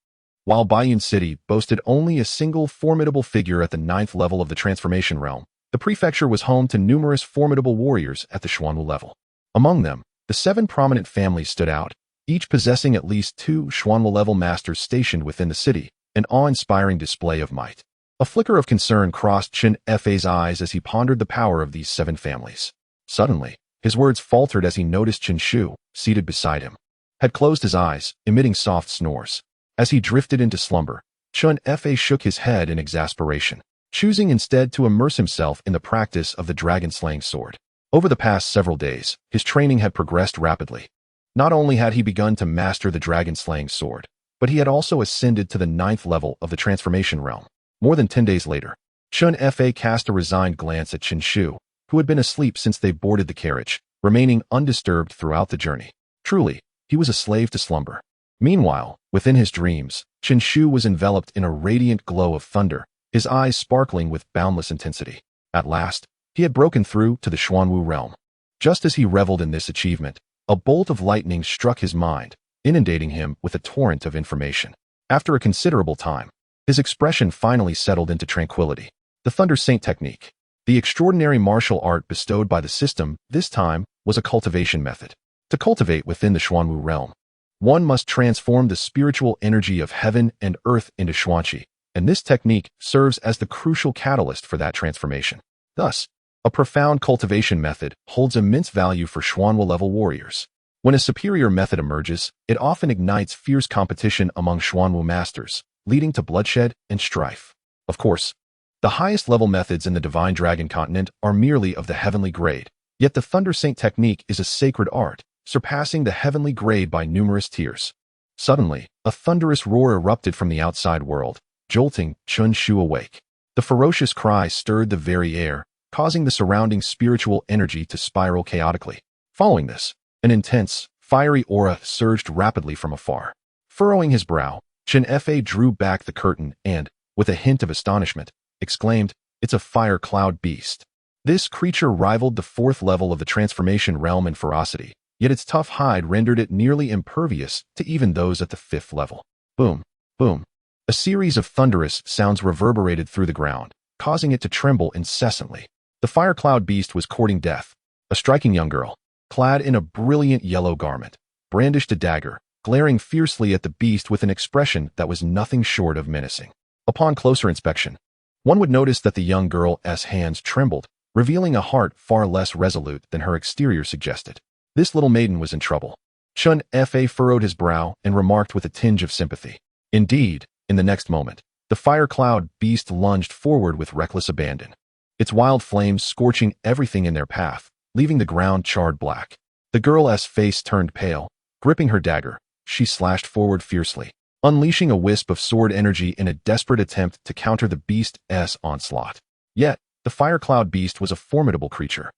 While Baiyun City boasted only a single formidable figure at the 9th level of the transformation realm, the prefecture was home to numerous formidable warriors at the Xuanwu level. Among them, the 7 prominent families stood out, each possessing at least 2 Xuanwu-level masters stationed within the city, an awe-inspiring display of might. A flicker of concern crossed Chen Fa's eyes as he pondered the power of these 7 families. Suddenly, his words faltered as he noticed Chen Shu, seated beside him, had closed his eyes, emitting soft snores. As he drifted into slumber, Chen Fa shook his head in exasperation, choosing instead to immerse himself in the practice of the dragon-slaying sword. Over the past several days, his training had progressed rapidly. Not only had he begun to master the dragon-slaying sword, but he had also ascended to the 9th level of the transformation realm. More than 10 days later, Chun Fa cast a resigned glance at Chen Shu, who had been asleep since they boarded the carriage, remaining undisturbed throughout the journey. Truly, he was a slave to slumber. Meanwhile, within his dreams, Chen Shu was enveloped in a radiant glow of thunder, his eyes sparkling with boundless intensity. At last, he had broken through to the Xuanwu realm. Just as he reveled in this achievement, a bolt of lightning struck his mind, inundating him with a torrent of information. After a considerable time, his expression finally settled into tranquility. The Thunder Saint technique. The extraordinary martial art bestowed by the system, this time, was a cultivation method. To cultivate within the Xuanwu realm, one must transform the spiritual energy of heaven and earth into Xuanqi, and this technique serves as the crucial catalyst for that transformation. Thus, a profound cultivation method holds immense value for Xuanwu-level warriors. When a superior method emerges, it often ignites fierce competition among Xuanwu masters, leading to bloodshed and strife. Of course, the highest level methods in the Divine Dragon continent are merely of the heavenly grade, yet the Thunder Saint technique is a sacred art, surpassing the heavenly grade by numerous tiers. Suddenly, a thunderous roar erupted from the outside world, jolting Chen Shu awake. The ferocious cry stirred the very air, causing the surrounding spiritual energy to spiral chaotically. Following this, an intense, fiery aura surged rapidly from afar. Furrowing his brow, Chen Fa drew back the curtain and, with a hint of astonishment, exclaimed, "It's a fire cloud beast." This creature rivaled the 4th level of the transformation realm in ferocity, yet its tough hide rendered it nearly impervious to even those at the 5th level. Boom, boom. A series of thunderous sounds reverberated through the ground, causing it to tremble incessantly. The fire cloud beast was courting death. A striking young girl, clad in a brilliant yellow garment, brandished a dagger, glaring fiercely at the beast with an expression that was nothing short of menacing. Upon closer inspection, one would notice that the young girl's hands trembled, revealing a heart far less resolute than her exterior suggested. This little maiden was in trouble. Chun Fa furrowed his brow and remarked with a tinge of sympathy. Indeed, in the next moment, the fire cloud beast lunged forward with reckless abandon, its wild flames scorching everything in their path, leaving the ground charred black. The girl's face turned pale. Gripping her dagger, she slashed forward fiercely, unleashing a wisp of sword energy in a desperate attempt to counter the beast's onslaught. Yet, the fire cloud beast was a formidable creature.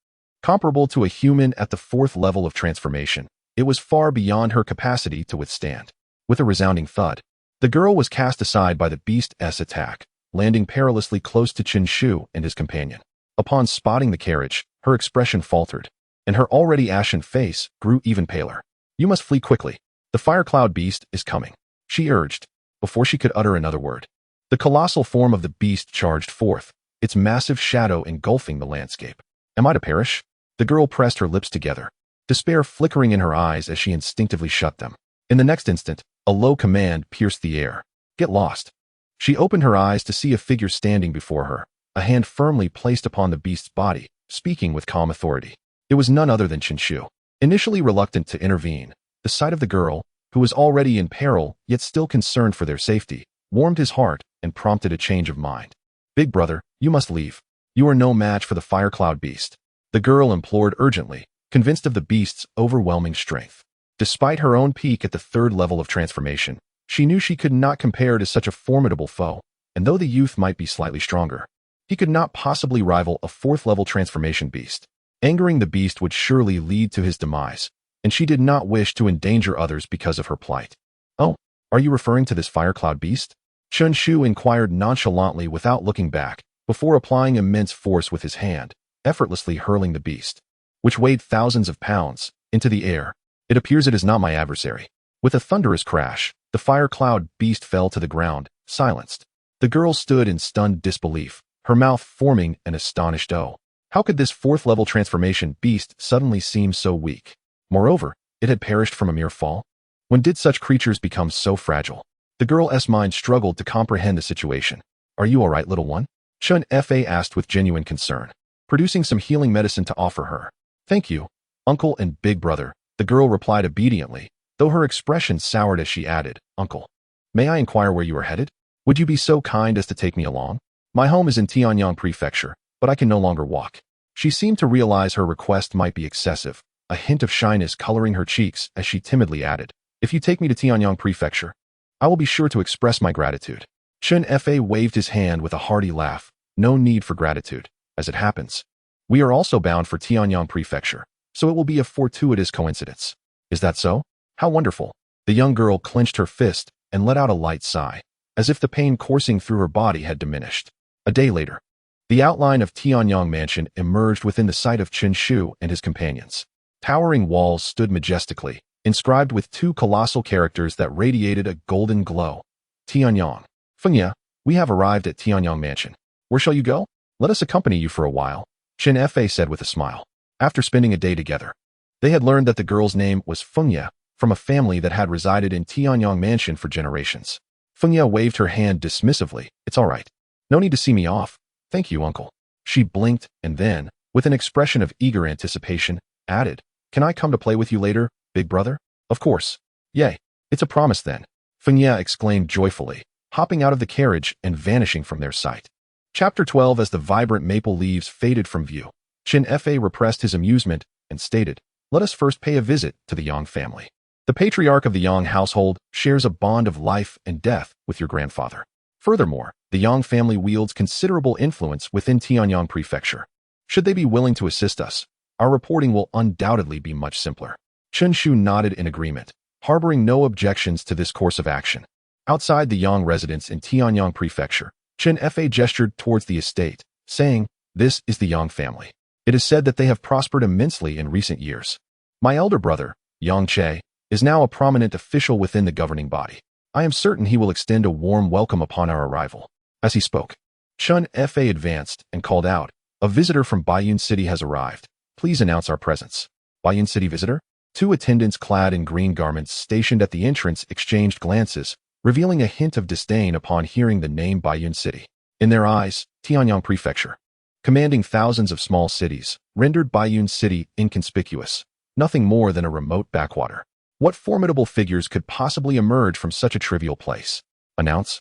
Comparable to a human at the 4th level of transformation, it was far beyond her capacity to withstand. With a resounding thud, the girl was cast aside by the beast's attack, landing perilously close to Chen Shu and his companion. Upon spotting the carriage, her expression faltered, and her already ashen face grew even paler. "You must flee quickly. The fire cloud beast is coming," she urged, before she could utter another word. The colossal form of the beast charged forth, its massive shadow engulfing the landscape. "Am I to perish?" The girl pressed her lips together, despair flickering in her eyes as she instinctively shut them. In the next instant, a low command pierced the air. "Get lost." She opened her eyes to see a figure standing before her, a hand firmly placed upon the beast's body, speaking with calm authority. It was none other than Chen Shu. Initially reluctant to intervene, the sight of the girl, who was already in peril yet still concerned for their safety, warmed his heart and prompted a change of mind. "Big brother, you must leave. You are no match for the fire cloud beast," the girl implored urgently, convinced of the beast's overwhelming strength. Despite her own peak at the 3rd level of transformation, she knew she could not compare to such a formidable foe, and though the youth might be slightly stronger, he could not possibly rival a 4th level transformation beast. Angering the beast would surely lead to his demise, and she did not wish to endanger others because of her plight. "Oh, are you referring to this fire cloud beast?" Chen Shu inquired nonchalantly without looking back, before applying immense force with his hand, effortlessly hurling the beast, which weighed thousands of pounds, into the air. It appears it is not my adversary. With a thunderous crash, the fire cloud beast fell to the ground, silenced. The girl stood in stunned disbelief, her mouth forming an astonished O. How could this fourth-level transformation beast suddenly seem so weak? Moreover, it had perished from a mere fall? When did such creatures become so fragile? The girl's mind struggled to comprehend the situation. Are you all right, little one? Chun Fa asked with genuine concern, producing some healing medicine to offer her. Thank you, uncle and big brother, the girl replied obediently, though her expression soured as she added, Uncle, may I inquire where you are headed? Would you be so kind as to take me along? My home is in Tianyang Prefecture, but I can no longer walk. She seemed to realize her request might be excessive, a hint of shyness coloring her cheeks as she timidly added, If you take me to Tianyang Prefecture, I will be sure to express my gratitude. Chun Fa waved his hand with a hearty laugh. No need for gratitude. As it happens, we are also bound for Tianyang Prefecture, so it will be a fortuitous coincidence. Is that so? How wonderful. The young girl clenched her fist and let out a light sigh, as if the pain coursing through her body had diminished. A day later, the outline of Tianyang Mansion emerged within the sight of Chen Shu and his companions. Towering walls stood majestically, inscribed with two colossal characters that radiated a golden glow. Tianyang. Fengya, we have arrived at Tianyang Mansion. Where shall you go? Let us accompany you for a while, Chen Fa said with a smile. After spending a day together, they had learned that the girl's name was Fengya, from a family that had resided in Tianyang Mansion for generations. Fengya waved her hand dismissively. It's all right. No need to see me off. Thank you, uncle. She blinked and then, with an expression of eager anticipation, added, Can I come to play with you later, big brother? Of course. Yay. It's a promise then, Fengya exclaimed joyfully, hopping out of the carriage and vanishing from their sight. Chapter 12. As the vibrant maple leaves faded from view, Chen Fa repressed his amusement and stated, Let us first pay a visit to the Yang family. The patriarch of the Yang household shares a bond of life and death with your grandfather. Furthermore, the Yang family wields considerable influence within Tianyang Prefecture. Should they be willing to assist us, our reporting will undoubtedly be much simpler. Chen Shu nodded in agreement, harboring no objections to this course of action. Outside the Yang residence in Tianyang Prefecture, Chen Fa gestured towards the estate, saying, This is the Yang family. It is said that they have prospered immensely in recent years. My elder brother, Yang Che, is now a prominent official within the governing body. I am certain he will extend a warm welcome upon our arrival. As he spoke, Chun Fa advanced and called out, A visitor from Baiyun City has arrived. Please announce our presence. Baiyun City visitor? Two attendants clad in green garments stationed at the entrance exchanged glances, revealing a hint of disdain upon hearing the name Baiyun City. In their eyes, Tianyang Prefecture, commanding thousands of small cities, rendered Baiyun City inconspicuous, nothing more than a remote backwater. What formidable figures could possibly emerge from such a trivial place? Announce?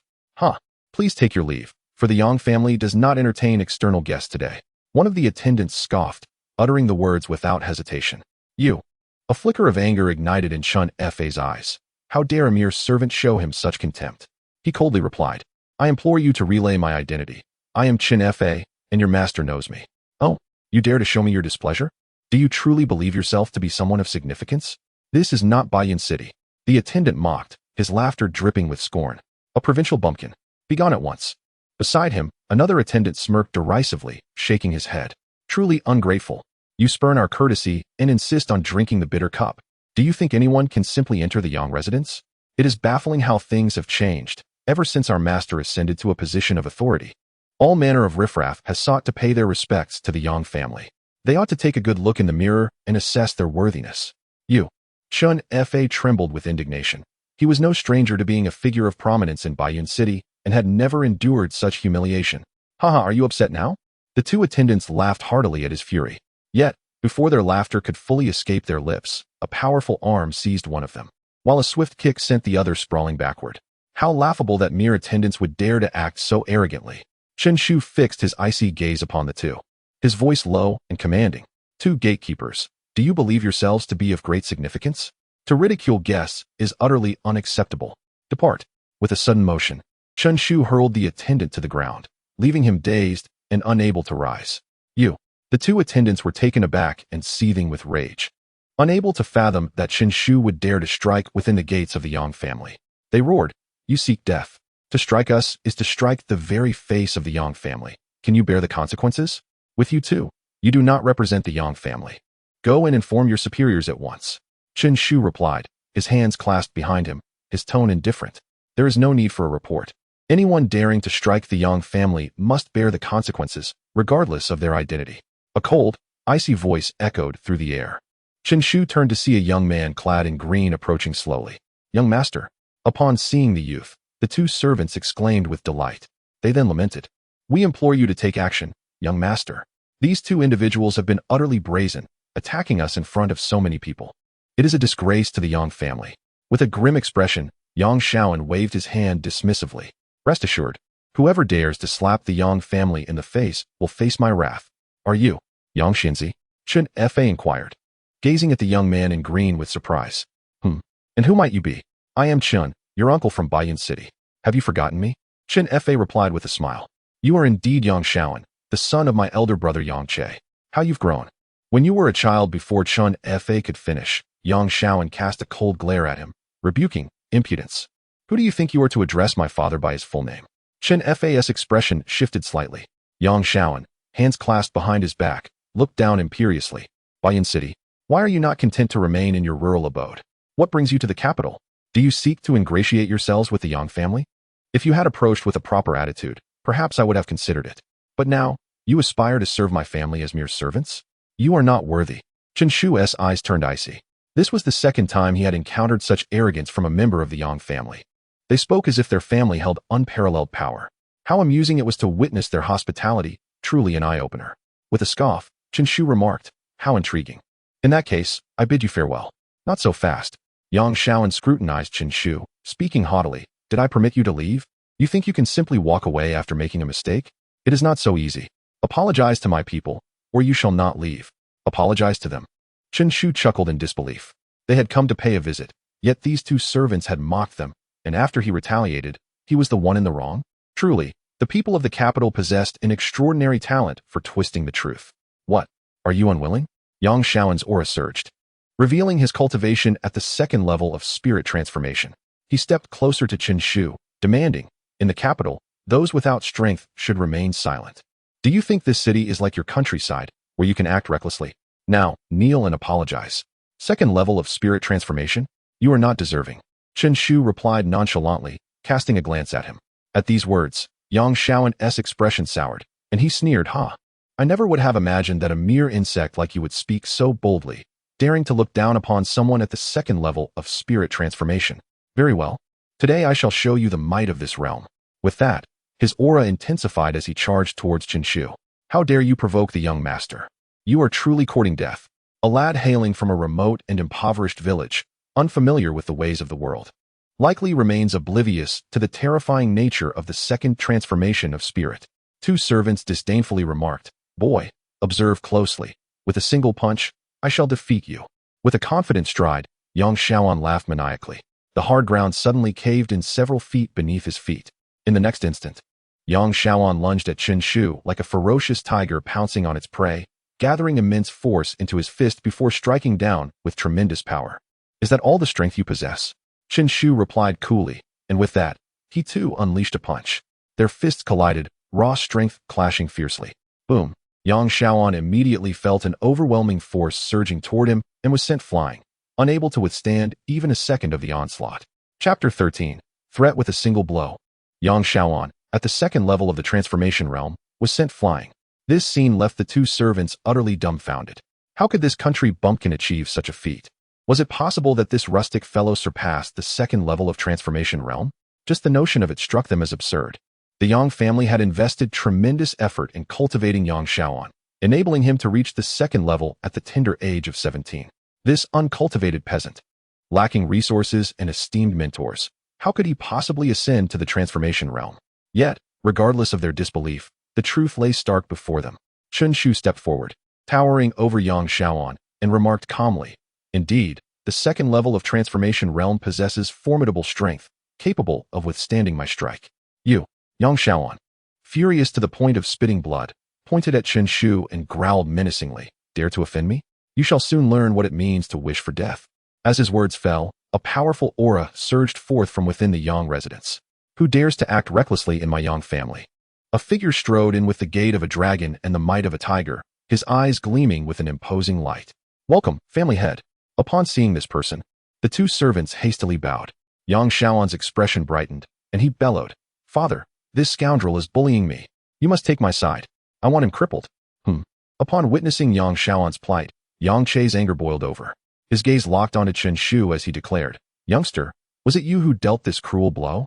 Please take your leave, for the Yang family does not entertain external guests today. One of the attendants scoffed, uttering the words without hesitation. You. A flicker of anger ignited in Chun Fa's eyes. How dare a mere servant show him such contempt? He coldly replied, I implore you to relay my identity. I am Chen Fa, and your master knows me. Oh, you dare to show me your displeasure? Do you truly believe yourself to be someone of significance? This is not Baiyun City. The attendant mocked, his laughter dripping with scorn. A provincial bumpkin. Begone at once. Beside him, another attendant smirked derisively, shaking his head. Truly ungrateful. You spurn our courtesy and insist on drinking the bitter cup. Do you think anyone can simply enter the Yang residence? It is baffling how things have changed, ever since our master ascended to a position of authority. All manner of riffraff has sought to pay their respects to the Yang family. They ought to take a good look in the mirror and assess their worthiness. You. Chun Fa trembled with indignation. He was no stranger to being a figure of prominence in Baiyun City and had never endured such humiliation. Haha, are you upset now? The two attendants laughed heartily at his fury. Yet, before their laughter could fully escape their lips, a powerful arm seized one of them, while a swift kick sent the other sprawling backward. How laughable that mere attendants would dare to act so arrogantly. Chen Shu fixed his icy gaze upon the two, his voice low and commanding. Two gatekeepers. Do you believe yourselves to be of great significance? To ridicule guests is utterly unacceptable. Depart. With a sudden motion, Chen Shu hurled the attendant to the ground, leaving him dazed and unable to rise. You. The two attendants were taken aback and seething with rage, unable to fathom that Chen Shu would dare to strike within the gates of the Yang family. They roared, You seek death. To strike us is to strike the very face of the Yang family. Can you bear the consequences? With you too. You do not represent the Yang family. Go and inform your superiors at once. Chen Shu replied, his hands clasped behind him, his tone indifferent. There is no need for a report. Anyone daring to strike the Yang family must bear the consequences, regardless of their identity. A cold, icy voice echoed through the air. Chen Shu turned to see a young man clad in green approaching slowly. Young master. Upon seeing the youth, the two servants exclaimed with delight. They then lamented. We implore you to take action, young master. These two individuals have been utterly brazen, attacking us in front of so many people. It is a disgrace to the Yang family. With a grim expression, Yang Shaoan waved his hand dismissively. Rest assured, whoever dares to slap the Yang family in the face will face my wrath. Are you, Yang Xinzi? Chen Fa inquired, gazing at the young man in green with surprise. And who might you be? I am Chen, your uncle from Bayan City. Have you forgotten me? Chen Fa replied with a smile. You are indeed Yang Shaoan, the son of my elder brother Yang Che. How you've grown. When you were a child before Chen Fa could finish, Yang Shaoan cast a cold glare at him, rebuking, impudence. Who do you think you are to address my father by his full name? Chen Fa's expression shifted slightly. Yang Shaoan, hands clasped behind his back, looked down imperiously. Bayan City, why are you not content to remain in your rural abode? What brings you to the capital? Do you seek to ingratiate yourselves with the Yang family? If you had approached with a proper attitude, perhaps I would have considered it. But now, you aspire to serve my family as mere servants? You are not worthy. Chen Shu's eyes turned icy. This was the second time he had encountered such arrogance from a member of the Yang family. They spoke as if their family held unparalleled power. How amusing it was to witness their hospitality, truly an eye-opener. With a scoff, Chen Shu remarked, how intriguing. In that case, I bid you farewell. Not so fast. Yang Shaoan scrutinized Chen Shu, speaking haughtily. Did I permit you to leave? You think you can simply walk away after making a mistake? It is not so easy. Apologize to my people, or you shall not leave. Apologize to them. Chen Shu chuckled in disbelief. They had come to pay a visit, yet these two servants had mocked them, and after he retaliated, he was the one in the wrong? Truly, the people of the capital possessed an extraordinary talent for twisting the truth. What? Are you unwilling? Yang Shaoan's aura surged, revealing his cultivation at the second level of spirit transformation. He stepped closer to Chen Shu, demanding, in the capital, those without strength should remain silent. Do you think this city is like your countryside, where you can act recklessly? Now, kneel and apologize. Second level of spirit transformation? You are not deserving. Chen Shu replied nonchalantly, casting a glance at him. At these words, Yang Shaoan's expression soured, and he sneered, I never would have imagined that a mere insect like you would speak so boldly, daring to look down upon someone at the second level of spirit transformation. Very well. Today I shall show you the might of this realm. With that, his aura intensified as he charged towards Chen Shu. How dare you provoke the young master? You are truly courting death. A lad hailing from a remote and impoverished village, unfamiliar with the ways of the world, likely remains oblivious to the terrifying nature of the second transformation of spirit. Two servants disdainfully remarked, Boy, observe closely. With a single punch, I shall defeat you. With a confident stride, Yang Shaoan laughed maniacally. The hard ground suddenly caved in several feet beneath his feet. In the next instant, Yang Shaoan lunged at Chen Shu like a ferocious tiger pouncing on its prey, gathering immense force into his fist before striking down with tremendous power. Is that all the strength you possess? Chen Shu replied coolly, and with that, he too unleashed a punch. Their fists collided, raw strength clashing fiercely. Boom! Yang Shaoan immediately felt an overwhelming force surging toward him and was sent flying, unable to withstand even a second of the onslaught. Chapter 13. Threat with a single blow. Yang Shaoan, at the second level of the transformation realm, was sent flying. This scene left the two servants utterly dumbfounded. How could this country bumpkin achieve such a feat? Was it possible that this rustic fellow surpassed the second level of transformation realm? Just the notion of it struck them as absurd. The Yang family had invested tremendous effort in cultivating Yang Shaoan, enabling him to reach the second level at the tender age of 17. This uncultivated peasant, lacking resources and esteemed mentors, how could he possibly ascend to the transformation realm? Yet, regardless of their disbelief, the truth lay stark before them. Chen Shu stepped forward, towering over Yang Shaoan, and remarked calmly, Indeed, the second level of transformation realm possesses formidable strength, capable of withstanding my strike. You, Yang Shaoan, furious to the point of spitting blood, pointed at Chen Shu and growled menacingly, Dare to offend me? You shall soon learn what it means to wish for death. As his words fell, a powerful aura surged forth from within the Yang residence. Who dares to act recklessly in my Yang family? A figure strode in with the gait of a dragon and the might of a tiger, his eyes gleaming with an imposing light. "Welcome, family head." Upon seeing this person, the two servants hastily bowed. Yang Shaoan's expression brightened, and he bellowed, "Father, this scoundrel is bullying me. You must take my side. I want him crippled." Upon witnessing Yang Shaoan's plight, Yang Che's anger boiled over. His gaze locked onto Chen Shu as he declared, "Youngster, was it you who dealt this cruel blow?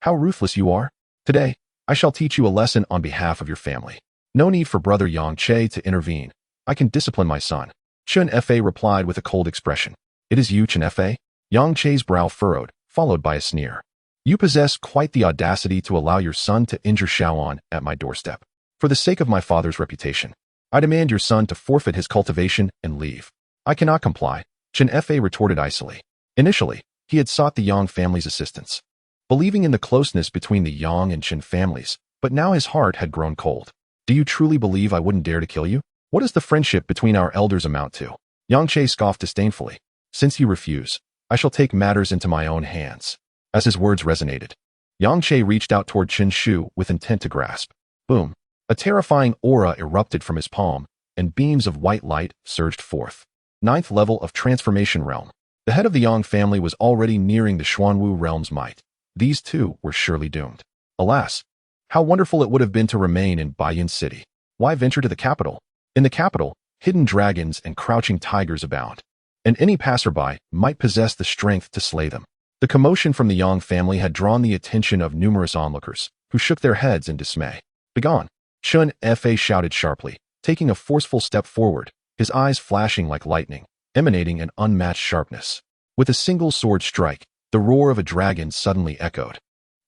How ruthless you are. Today, I shall teach you a lesson on behalf of your family. No need for brother Yang Che to intervene. I can discipline my son." Chen Fa replied with a cold expression. "It is you, Chen Fa?" Yang Che's brow furrowed, followed by a sneer. "You possess quite the audacity to allow your son to injure Shaoan at my doorstep. For the sake of my father's reputation, I demand your son to forfeit his cultivation and leave." "I cannot comply," Chen Fa retorted icily. Initially, he had sought the Yang family's assistance, believing in the closeness between the Yang and Chen families, but now his heart had grown cold. "Do you truly believe I wouldn't dare to kill you? What does the friendship between our elders amount to?" Yang Che scoffed disdainfully. "Since you refuse, I shall take matters into my own hands." As his words resonated, Yang Che reached out toward Chen Shu with intent to grasp. Boom! A terrifying aura erupted from his palm, and beams of white light surged forth. Ninth level of Transformation Realm. The head of the Yang family was already nearing the Xuanwu realm's might. These two were surely doomed. Alas, how wonderful it would have been to remain in Baiyan City. Why venture to the capital? In the capital, hidden dragons and crouching tigers abound, and any passerby might possess the strength to slay them. The commotion from the Yang family had drawn the attention of numerous onlookers, who shook their heads in dismay. "Begone!" Chen Fa shouted sharply, taking a forceful step forward, his eyes flashing like lightning, emanating an unmatched sharpness. With a single sword strike, the roar of a dragon suddenly echoed.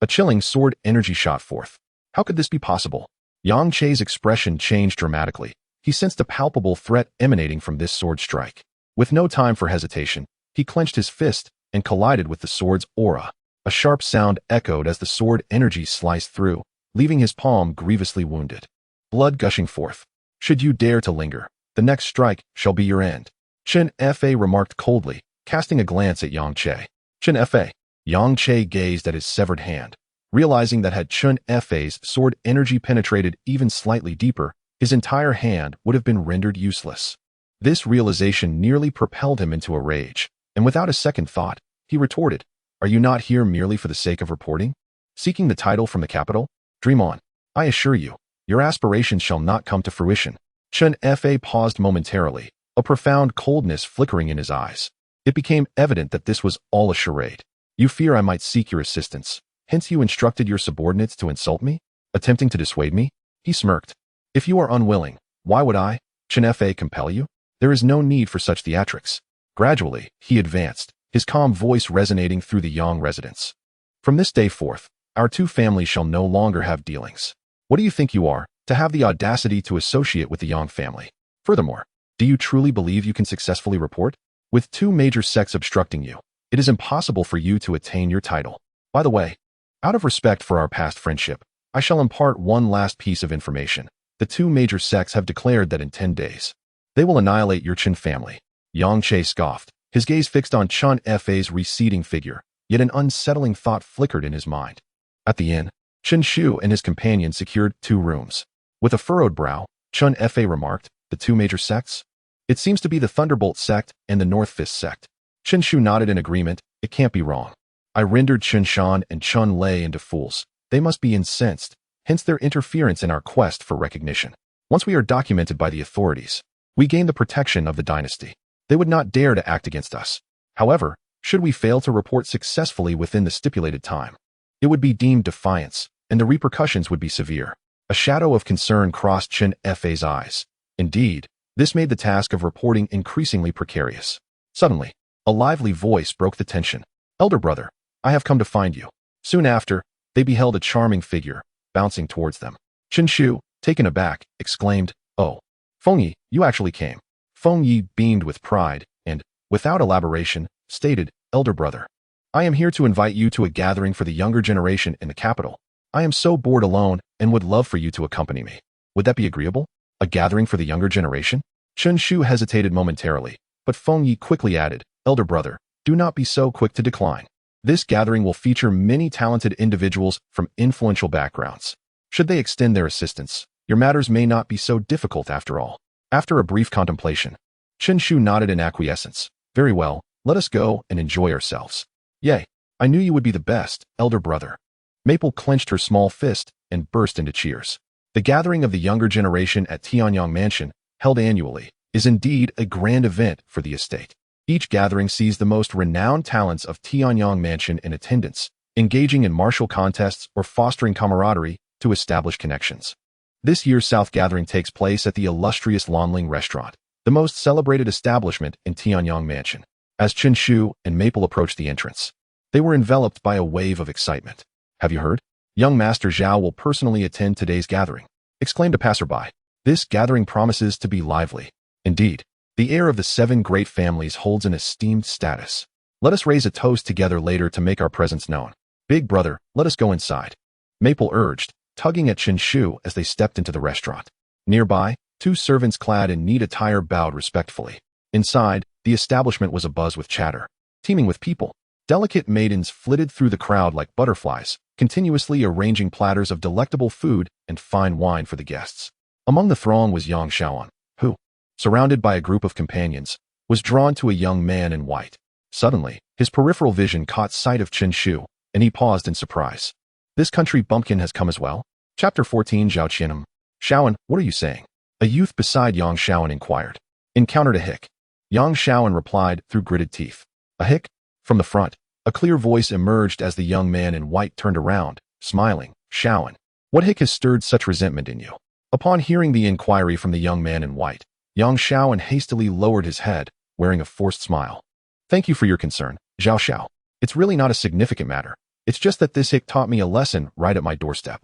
A chilling sword energy shot forth. How could this be possible? Yang Che's expression changed dramatically. He sensed a palpable threat emanating from this sword strike. With no time for hesitation, he clenched his fist and collided with the sword's aura. A sharp sound echoed as the sword energy sliced through, leaving his palm grievously wounded. Blood gushing forth. "Should you dare to linger, the next strike shall be your end," Chen Fa remarked coldly, casting a glance at Yang Che. "Chen Fa." Yang Che gazed at his severed hand, realizing that had Chen Fa's sword energy penetrated even slightly deeper, his entire hand would have been rendered useless. This realization nearly propelled him into a rage, and without a second thought, he retorted, "Are you not here merely for the sake of reporting? Seeking the title from the capital? Dream on. I assure you, your aspirations shall not come to fruition." Chen Fa paused momentarily, a profound coldness flickering in his eyes. It became evident that this was all a charade. "You fear I might seek your assistance, hence you instructed your subordinates to insult me, attempting to dissuade me?" He smirked. "If you are unwilling, why would I, Chen Fa, compel you? There is no need for such theatrics." Gradually, he advanced, his calm voice resonating through the Yang residence. "From this day forth, our two families shall no longer have dealings. What do you think you are, to have the audacity to associate with the Yang family? Furthermore, do you truly believe you can successfully report? With two major sects obstructing you, it is impossible for you to attain your title. By the way, out of respect for our past friendship, I shall impart one last piece of information. The two major sects have declared that in 10 days, they will annihilate your Chen family." Yang Che scoffed, his gaze fixed on Chen Fa's receding figure, yet an unsettling thought flickered in his mind. At the inn, Chen Shu and his companion secured 2 rooms. With a furrowed brow, Chen Fa remarked, "The two major sects? It seems to be the Thunderbolt sect and the North Fist sect." Chen Shu nodded in agreement. "It can't be wrong. I rendered Chen Shan and Chen Lei into fools. They must be incensed, hence their interference in our quest for recognition. Once we are documented by the authorities, we gain the protection of the dynasty. They would not dare to act against us. However, should we fail to report successfully within the stipulated time, it would be deemed defiance, and the repercussions would be severe." A shadow of concern crossed Chen Fa's eyes. Indeed, this made the task of reporting increasingly precarious. Suddenly, a lively voice broke the tension. "Elder brother, I have come to find you." Soon after, they beheld a charming figure, bouncing towards them. Chen Shu, taken aback, exclaimed, "Oh, Feng Yi, you actually came." Feng Yi beamed with pride, and, without elaboration, stated, "Elder brother, I am here to invite you to a gathering for the younger generation in the capital. I am so bored alone and would love for you to accompany me. Would that be agreeable? A gathering for the younger generation?" Chen Shu hesitated momentarily, but Feng Yi quickly added, "Elder brother, do not be so quick to decline. This gathering will feature many talented individuals from influential backgrounds. Should they extend their assistance, your matters may not be so difficult after all. After a brief contemplation, Chen Shu nodded in acquiescence. Very well, let us go and enjoy ourselves. Yay, I knew you would be the best, elder brother. Maple clenched her small fist and burst into cheers. The gathering of the younger generation at Tianyang Mansion, held annually, is indeed a grand event for the estate. Each gathering sees the most renowned talents of Tianyang Mansion in attendance, engaging in martial contests or fostering camaraderie to establish connections. This year's South Gathering takes place at the illustrious Lonling Restaurant, the most celebrated establishment in Tianyang Mansion. As Chen Shu and Maple approached the entrance, they were enveloped by a wave of excitement. Have you heard? Young Master Zhao will personally attend today's gathering, exclaimed a passerby. This gathering promises to be lively. Indeed, the heir of the 7 great families holds an esteemed status. Let us raise a toast together later to make our presence known. Big brother, let us go inside. Maple urged, tugging at Chen Shu as they stepped into the restaurant. Nearby, 2 servants clad in neat attire bowed respectfully. Inside, the establishment was abuzz with chatter, teeming with people. Delicate maidens flitted through the crowd like butterflies, continuously arranging platters of delectable food and fine wine for the guests. Among the throng was Yang Shaoan, who, surrounded by a group of companions, was drawn to a young man in white. Suddenly, his peripheral vision caught sight of Chen Shu, and he paused in surprise. This country bumpkin has come as well? Chapter 14 Zhao Qian'em. Shaoan, what are you saying? A youth beside Yang Shaoan inquired. Encountered a hic. Yang Shaoan replied through gritted teeth. A hic? From the front, a clear voice emerged as the young man in white turned around, smiling. Shaoan, what hic has stirred such resentment in you? Upon hearing the inquiry from the young man in white, Yang Shaoan hastily lowered his head, wearing a forced smile. Thank you for your concern, Zhao Xiao. It's really not a significant matter. It's just that this hic taught me a lesson right at my doorstep.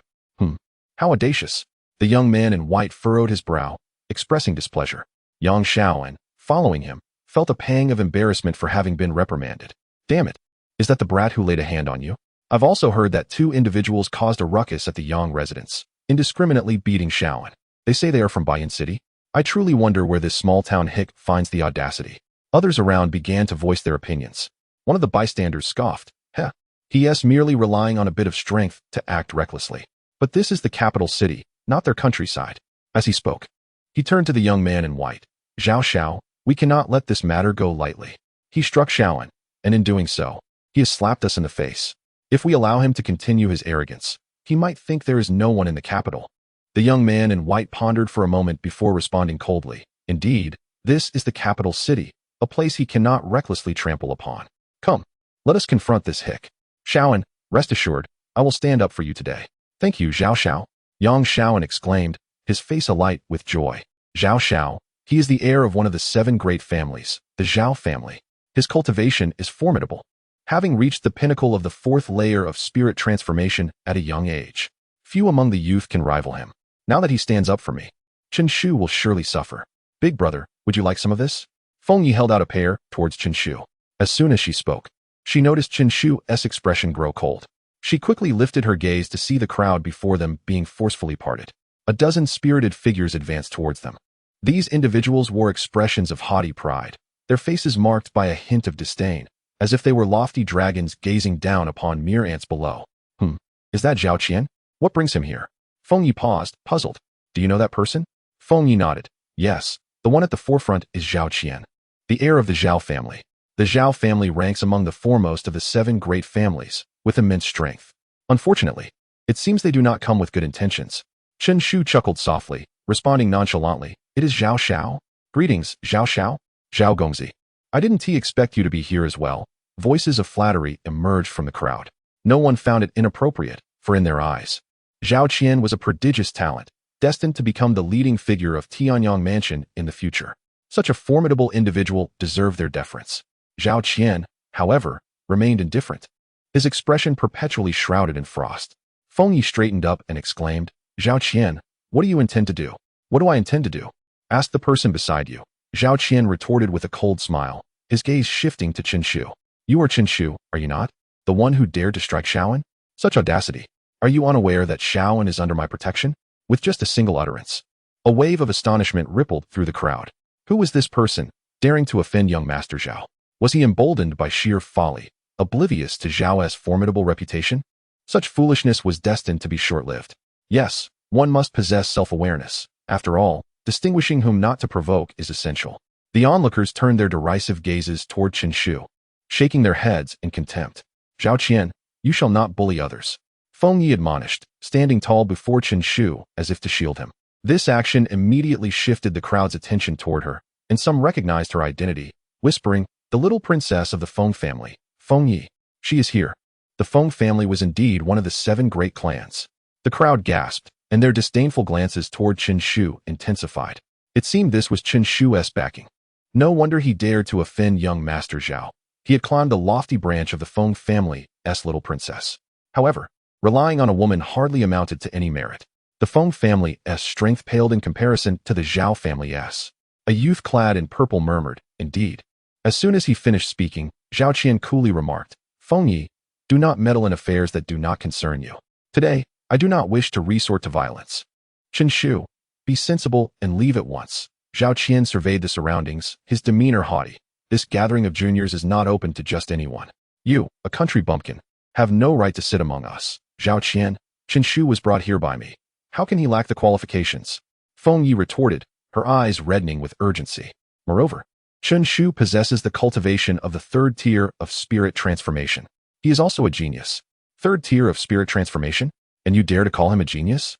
How audacious. The young man in white furrowed his brow, expressing displeasure. Yang Shaoan, following him, felt a pang of embarrassment for having been reprimanded. Damn it. Is that the brat who laid a hand on you? I've also heard that 2 individuals caused a ruckus at the Yang residence, indiscriminately beating Shaoan. They say they are from Bayan City. I truly wonder where this small-town hick finds the audacity. Others around began to voice their opinions. One of the bystanders scoffed. Heh. He's merely relying on a bit of strength to act recklessly. But this is the capital city, not their countryside. As he spoke, he turned to the young man in white. Zhao Xiao, we cannot let this matter go lightly. He struck Shaoan, and in doing so, he has slapped us in the face. If we allow him to continue his arrogance, he might think there is no one in the capital. The young man in white pondered for a moment before responding coldly. Indeed, this is the capital city, a place he cannot recklessly trample upon. Come, let us confront this hick. Shaoan, rest assured, I will stand up for you today. Thank you, Zhao Xiao. Yang Shaoan exclaimed, his face alight with joy. Zhao Xiao, he is the heir of one of the 7 great families, the Zhao family. His cultivation is formidable, having reached the pinnacle of the 4th layer of spirit transformation at a young age. Few among the youth can rival him. Now that he stands up for me, Chen Shu will surely suffer. Big brother, would you like some of this? Feng Yi held out a pear towards Chen Shu. As soon as she spoke, she noticed Chen Shu's expression grow cold. She quickly lifted her gaze to see the crowd before them being forcefully parted. A dozen spirited figures advanced towards them. These individuals wore expressions of haughty pride, their faces marked by a hint of disdain, as if they were lofty dragons gazing down upon mere ants below. Is that Zhao Qian? What brings him here? Feng Yi paused, puzzled. Do you know that person? Feng Yi nodded. Yes, the one at the forefront is Zhao Qian, the heir of the Zhao family. The Zhao family ranks among the foremost of the 7 great families, with immense strength. Unfortunately, it seems they do not come with good intentions. Chen Shu chuckled softly, responding nonchalantly. It is Zhao Xiao. Greetings, Zhao Xiao. Zhao Gongzi. I didn't expect you to be here as well. Voices of flattery emerged from the crowd. No one found it inappropriate, for in their eyes, Zhao Qian was a prodigious talent, destined to become the leading figure of Tianyang Mansion in the future. Such a formidable individual deserved their deference. Zhao Qian, however, remained indifferent, his expression perpetually shrouded in frost. Feng Yi straightened up and exclaimed, Zhao Qian, what do you intend to do? What do I intend to do? Asked the person beside you. Zhao Qian retorted with a cold smile, his gaze shifting to Chen Shu. You are Chen Shu, are you not? The one who dared to strike Shaoan? Such audacity. Are you unaware that Shaoan is under my protection? With just a single utterance, a wave of astonishment rippled through the crowd. Who was this person, daring to offend young Master Zhao? Was he emboldened by sheer folly, oblivious to Zhao's formidable reputation? Such foolishness was destined to be short-lived. Yes, one must possess self-awareness. After all, distinguishing whom not to provoke is essential. The onlookers turned their derisive gazes toward Chen Shu, shaking their heads in contempt. Zhao Qian, you shall not bully others. Feng Yi admonished, standing tall before Chen Shu as if to shield him. This action immediately shifted the crowd's attention toward her, and some recognized her identity, whispering, the little princess of the Feng family, Feng Yi. She is here. The Feng family was indeed one of the 7 great clans. The crowd gasped, and their disdainful glances toward Chen Shu intensified. It seemed this was Chen Shu's backing. No wonder he dared to offend young Master Zhao. He had climbed the lofty branch of the Feng family's little princess. However, relying on a woman hardly amounted to any merit. The Feng family's strength paled in comparison to the Zhao family's. A youth clad in purple murmured, indeed. As soon as he finished speaking, Zhao Qian coolly remarked, Feng Yi, do not meddle in affairs that do not concern you. Today, I do not wish to resort to violence. Chen Shu, be sensible and leave at once. Zhao Qian surveyed the surroundings, his demeanor haughty. This gathering of juniors is not open to just anyone. You, a country bumpkin, have no right to sit among us. Zhao Qian, Chen Shu was brought here by me. How can he lack the qualifications? Feng Yi retorted, her eyes reddening with urgency. Moreover, Chen Shu possesses the cultivation of the 3rd tier of spirit transformation. He is also a genius. 3rd tier of spirit transformation? And you dare to call him a genius?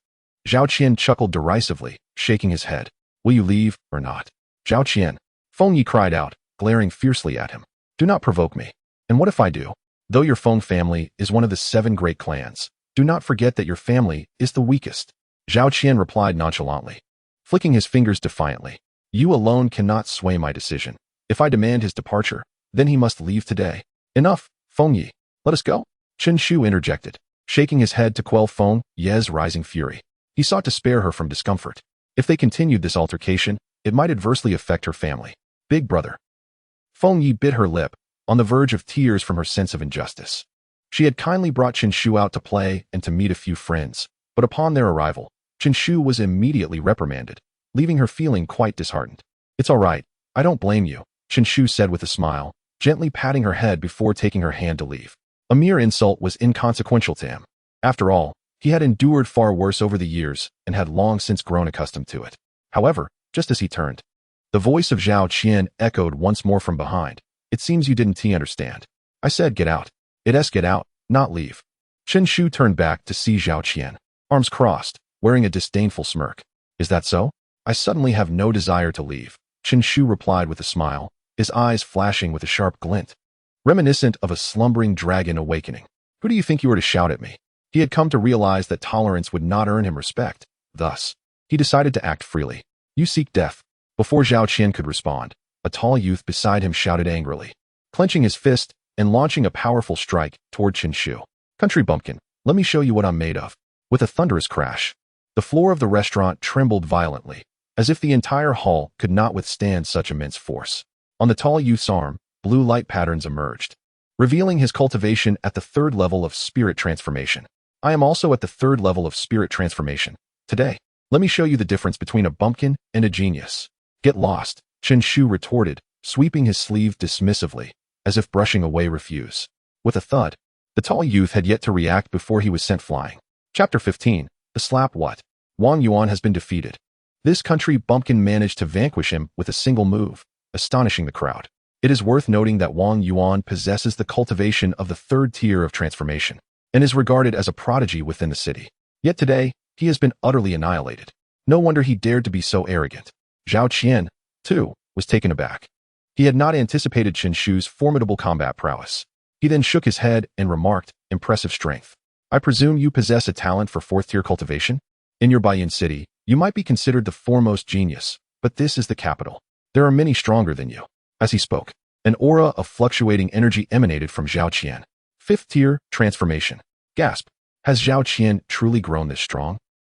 Zhao Qian chuckled derisively, shaking his head. Will you leave or not? Zhao Qian, Feng Yi cried out, glaring fiercely at him. Do not provoke me. And what if I do? Though your Feng family is one of the 7 great clans, do not forget that your family is the weakest. Zhao Qian replied nonchalantly, flicking his fingers defiantly. You alone cannot sway my decision. If I demand his departure, then he must leave today. Enough, Feng Yi. Let us go. Chen Shu interjected, shaking his head to quell Feng Yi's rising fury. He sought to spare her from discomfort. If they continued this altercation, it might adversely affect her family. Big brother. Feng Yi bit her lip, on the verge of tears from her sense of injustice. She had kindly brought Chen Shu out to play and to meet a few friends, but upon their arrival, Chen Shu was immediately reprimanded, leaving her feeling quite disheartened. It's all right, I don't blame you, Chen Shu said with a smile, gently patting her head before taking her hand to leave. A mere insult was inconsequential to him. After all, he had endured far worse over the years and had long since grown accustomed to it. However, just as he turned, the voice of Zhao Qian echoed once more from behind. It seems you didn't understand. I said get out. It's get out, not leave. Chen Shu turned back to see Zhao Qian, arms crossed, wearing a disdainful smirk. Is that so? I suddenly have no desire to leave, Chen Shu replied with a smile, his eyes flashing with a sharp glint, reminiscent of a slumbering dragon awakening. Who do you think you were to shout at me? He had come to realize that tolerance would not earn him respect. Thus, he decided to act freely. You seek death. Before Zhao Qian could respond, a tall youth beside him shouted angrily, clenching his fist and launching a powerful strike toward Chen Shu. Country bumpkin, let me show you what I'm made of. With a thunderous crash, the floor of the restaurant trembled violently, as if the entire hall could not withstand such immense force. On the tall youth's arm, blue light patterns emerged, revealing his cultivation at the 3rd level of spirit transformation. I am also at the 3rd level of spirit transformation. Today, let me show you the difference between a bumpkin and a genius. Get lost, Chen Shu retorted, sweeping his sleeve dismissively, as if brushing away refuse. With a thud, the tall youth had yet to react before he was sent flying. Chapter 15. The Slap What? Wang Yuan has been defeated. This country bumpkin managed to vanquish him with a single move, astonishing the crowd. It is worth noting that Wang Yuan possesses the cultivation of the 3rd tier of transformation, and is regarded as a prodigy within the city. Yet today, he has been utterly annihilated. No wonder he dared to be so arrogant. Zhao Qian, too, was taken aback. He had not anticipated Chen Shu's formidable combat prowess. He then shook his head and remarked, impressive strength. I presume you possess a talent for 4th tier cultivation? In your Baiyan city, you might be considered the foremost genius, but this is the capital. There are many stronger than you. As he spoke, an aura of fluctuating energy emanated from Zhao Qian. 5th tier transformation. Gasp. Has Zhao Qian truly grown this strong?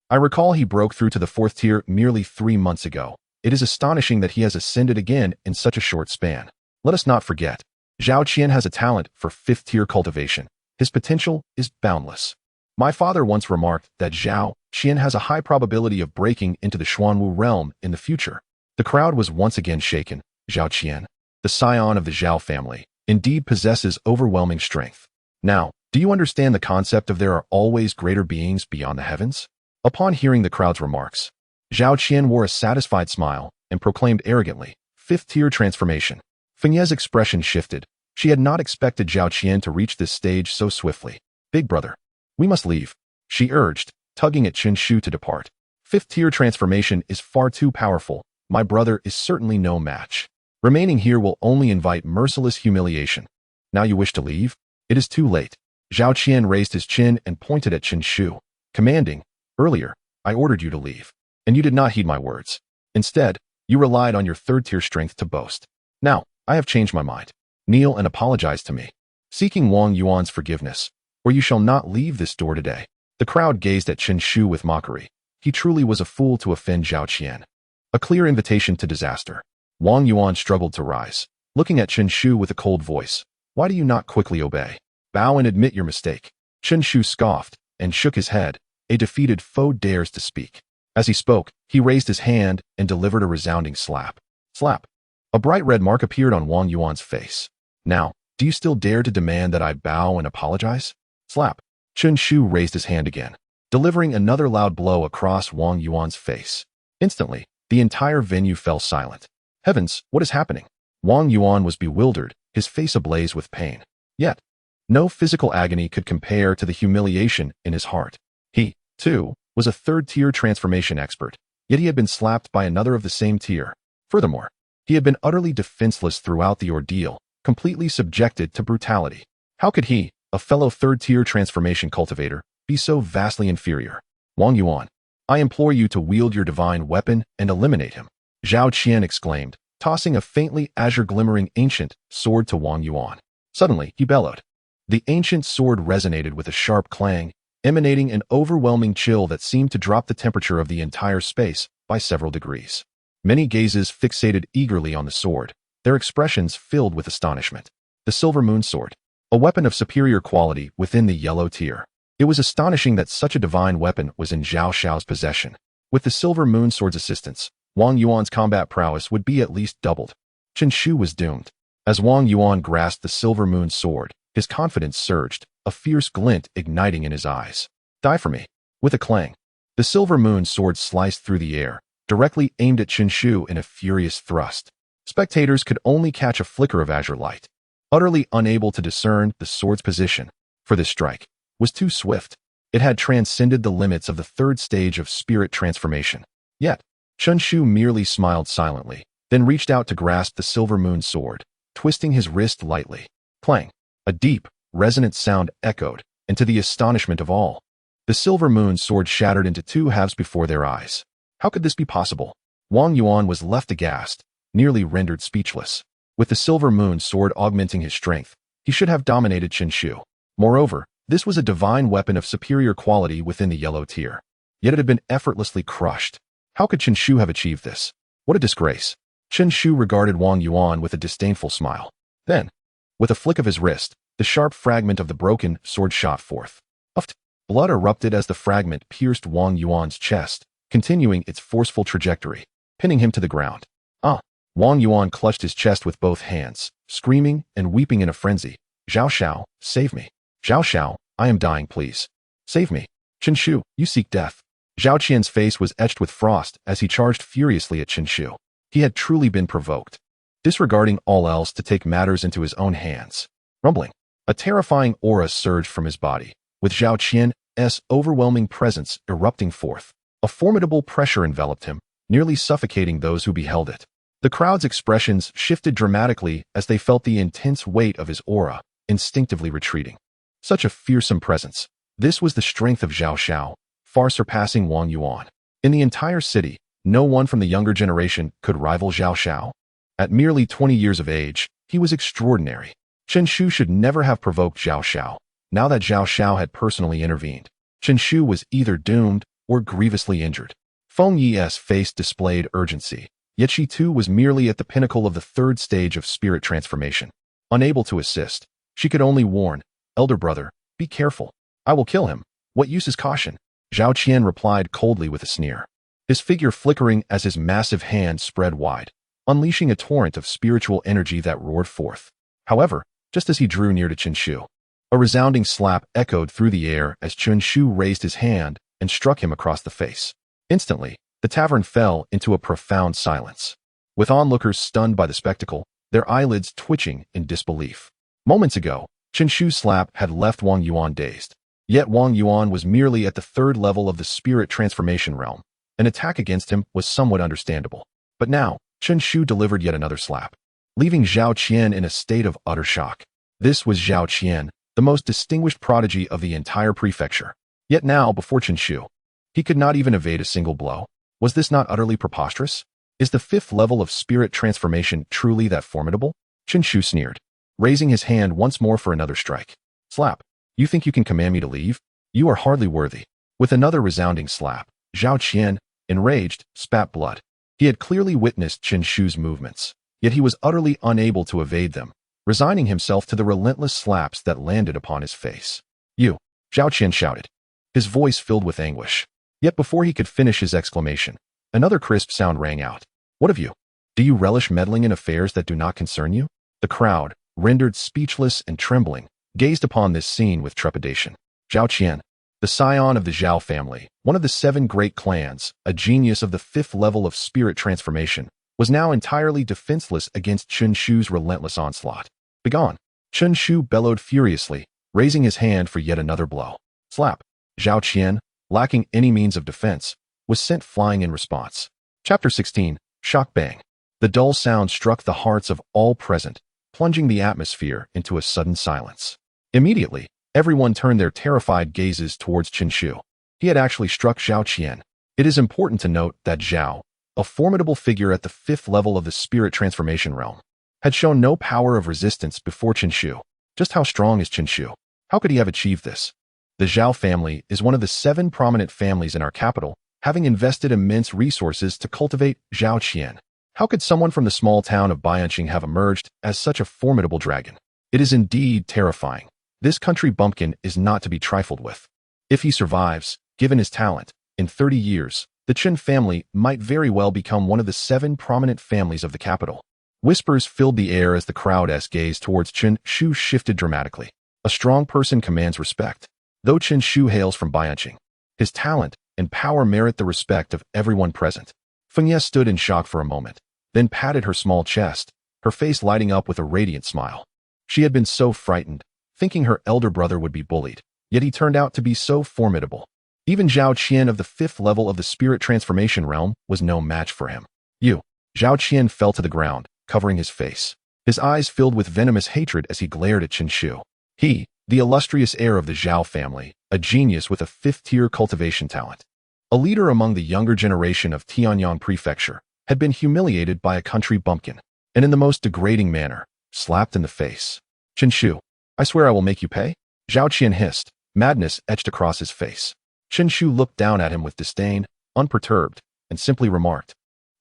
I recall he broke through to the 4th tier merely 3 months ago. It is astonishing that he has ascended again in such a short span. Let us not forget, Zhao Qian has a talent for 5th tier cultivation. His potential is boundless. My father once remarked that Zhao Qian has a high probability of breaking into the Xuanwu realm in the future. The crowd was once again shaken. Zhao Qian, the scion of the Zhao family, indeed possesses overwhelming strength. Now, do you understand the concept of there are always greater beings beyond the heavens? Upon hearing the crowd's remarks, Zhao Qian wore a satisfied smile and proclaimed arrogantly, "Fifth-tier transformation." Fengye's expression shifted. She had not expected Zhao Qian to reach this stage so swiftly. "Big brother, we must leave," she urged, tugging at Chen Shu to depart. "Fifth-tier transformation is far too powerful. My brother is certainly no match. Remaining here will only invite merciless humiliation. Now you wish to leave? It is too late." Zhao Qian raised his chin and pointed at Chen Shu, commanding, "Earlier, I ordered you to leave, and you did not heed my words. Instead, you relied on your third-tier strength to boast. Now, I have changed my mind. Kneel and apologize to me, seeking Wang Yuan's forgiveness, or you shall not leave this door today." The crowd gazed at Chen Shu with mockery. He truly was a fool to offend Zhao Qian. A clear invitation to disaster. Wang Yuan struggled to rise, looking at Chen Shu with a cold voice. "Why do you not quickly obey? Bow and admit your mistake." Chen Shu scoffed and shook his head. A defeated foe dares to speak. As he spoke, he raised his hand and delivered a resounding slap. Slap. A bright red mark appeared on Wang Yuan's face. "Now, do you still dare to demand that I bow and apologize?" Slap. Chen Shu raised his hand again, delivering another loud blow across Wang Yuan's face. Instantly, the entire venue fell silent. Heavens, what is happening? Wang Yuan was bewildered, his face ablaze with pain. Yet, no physical agony could compare to the humiliation in his heart. He, too, was a third-tier transformation expert, yet he had been slapped by another of the same tier. Furthermore, he had been utterly defenseless throughout the ordeal, completely subjected to brutality. How could he, a fellow third-tier transformation cultivator, be so vastly inferior? "Wang Yuan, I implore you to wield your divine weapon and eliminate him," Zhao Qian exclaimed, tossing a faintly azure-glimmering ancient sword to Wang Yuan. Suddenly, he bellowed. The ancient sword resonated with a sharp clang, emanating an overwhelming chill that seemed to drop the temperature of the entire space by several degrees. Many gazes fixated eagerly on the sword, their expressions filled with astonishment. The Silver Moon Sword, a weapon of superior quality within the yellow tier. It was astonishing that such a divine weapon was in Zhao Xiao's possession. With the Silver Moon Sword's assistance, Wang Yuan's combat prowess would be at least doubled. Chen Shu was doomed. As Wang Yuan grasped the Silver Moon Sword, his confidence surged, a fierce glint igniting in his eyes. "Die for me." With a clang, the Silver Moon Sword sliced through the air, directly aimed at Chen Shu in a furious thrust. Spectators could only catch a flicker of azure light, utterly unable to discern the sword's position, for this strike was too swift. It had transcended the limits of the third stage of spirit transformation. Yet, Chen Shu merely smiled silently, then reached out to grasp the Silver Moon Sword, twisting his wrist lightly. Clang! A deep, resonant sound echoed, and to the astonishment of all, the Silver Moon Sword shattered into two halves before their eyes. How could this be possible? Wang Yuan was left aghast, nearly rendered speechless. With the Silver Moon Sword augmenting his strength, he should have dominated Chen Shu. Moreover, this was a divine weapon of superior quality within the yellow tier. Yet it had been effortlessly crushed. How could Chen Shu have achieved this? What a disgrace. Chen Shu regarded Wang Yuan with a disdainful smile. Then, with a flick of his wrist, the sharp fragment of the broken sword shot forth. Uft! Blood erupted as the fragment pierced Wang Yuan's chest, continuing its forceful trajectory, pinning him to the ground. Ah! Wang Yuan clutched his chest with both hands, screaming and weeping in a frenzy. "Zhao Xiao, save me. Zhao Xiao, I am dying, please. Save me. Chen Shu, you seek death." Zhao Qian's face was etched with frost as he charged furiously at Chen Shu. He had truly been provoked, disregarding all else to take matters into his own hands. Rumbling, a terrifying aura surged from his body, with Zhao Qian's overwhelming presence erupting forth. A formidable pressure enveloped him, nearly suffocating those who beheld it. The crowd's expressions shifted dramatically as they felt the intense weight of his aura, instinctively retreating. Such a fearsome presence. This was the strength of Zhao Xiao, far surpassing Wang Yuan. In the entire city, no one from the younger generation could rival Zhao Xiao. At merely 20 years of age, he was extraordinary. Chen Shu should never have provoked Zhao Xiao. Now that Zhao Xiao had personally intervened, Chen Shu was either doomed or grievously injured. Feng Yi's face displayed urgency, yet she too was merely at the pinnacle of the third stage of spirit transformation. Unable to assist, she could only warn, "Elder brother, be careful. I will kill him. What use is caution?" Zhao Qian replied coldly with a sneer, his figure flickering as his massive hand spread wide, unleashing a torrent of spiritual energy that roared forth. However, just as he drew near to Chen Shu, a resounding slap echoed through the air as Chen Shu raised his hand, and struck him across the face. Instantly, the tavern fell into a profound silence, with onlookers stunned by the spectacle, their eyelids twitching in disbelief. Moments ago, Chen Shu's slap had left Wang Yuan dazed. Yet Wang Yuan was merely at the third level of the spirit transformation realm. An attack against him was somewhat understandable. But now, Chen Shu delivered yet another slap, leaving Zhao Qian in a state of utter shock. This was Zhao Qian, the most distinguished prodigy of the entire prefecture. Yet now, before Chen Shu, he could not even evade a single blow. Was this not utterly preposterous? Is the fifth level of spirit transformation truly that formidable? Chen Shu sneered, raising his hand once more for another strike. Slap. You think you can command me to leave? You are hardly worthy. With another resounding slap, Zhao Qian, enraged, spat blood. He had clearly witnessed Chen Shu's movements, yet he was utterly unable to evade them, resigning himself to the relentless slaps that landed upon his face. You! Zhao Qian shouted, his voice filled with anguish. Yet before he could finish his exclamation, another crisp sound rang out. What of you? Do you relish meddling in affairs that do not concern you? The crowd, rendered speechless and trembling, gazed upon this scene with trepidation. Zhao Qian, the scion of the Zhao family, one of the 7 great clans, a genius of the 5th level of spirit transformation, was now entirely defenseless against Chen Shu's relentless onslaught. Begone! Chen Shu bellowed furiously, raising his hand for yet another blow. Slap! Zhao Qian, lacking any means of defense, was sent flying in response. Chapter 16, Shock Bang. The dull sound struck the hearts of all present, plunging the atmosphere into a sudden silence. Immediately, everyone turned their terrified gazes towards Chen Shu. He had actually struck Zhao Qian. It is important to note that Zhao, a formidable figure at the 5th level of the spirit transformation realm, had shown no power of resistance before Chen Shu. Just how strong is Chen Shu? How could he have achieved this? The Zhao family is one of the 7 prominent families in our capital, having invested immense resources to cultivate Zhao Qian. How could someone from the small town of Bianqing have emerged as such a formidable dragon? It is indeed terrifying. This country bumpkin is not to be trifled with. If he survives, given his talent, in 30 years, the Chen family might very well become one of the 7 prominent families of the capital. Whispers filled the air as the crowd's gaze towards Chen Shu shifted dramatically. A strong person commands respect. Though Chen Shu hails from Bianqing, his talent and power merit the respect of everyone present. Feng Ye stood in shock for a moment, then patted her small chest, her face lighting up with a radiant smile. She had been so frightened, thinking her elder brother would be bullied, yet he turned out to be so formidable. Even Zhao Qian of the 5th level of the spirit transformation realm was no match for him. You! Zhao Qian fell to the ground, covering his face. His eyes filled with venomous hatred as he glared at Chen Shu. He, the illustrious heir of the Zhao family, a genius with a 5th-tier cultivation talent, a leader among the younger generation of Tianyang Prefecture, had been humiliated by a country bumpkin, and in the most degrading manner, slapped in the face. Chen Shu, I swear I will make you pay? Zhao Qian hissed, madness etched across his face. Chen Shu looked down at him with disdain, unperturbed, and simply remarked,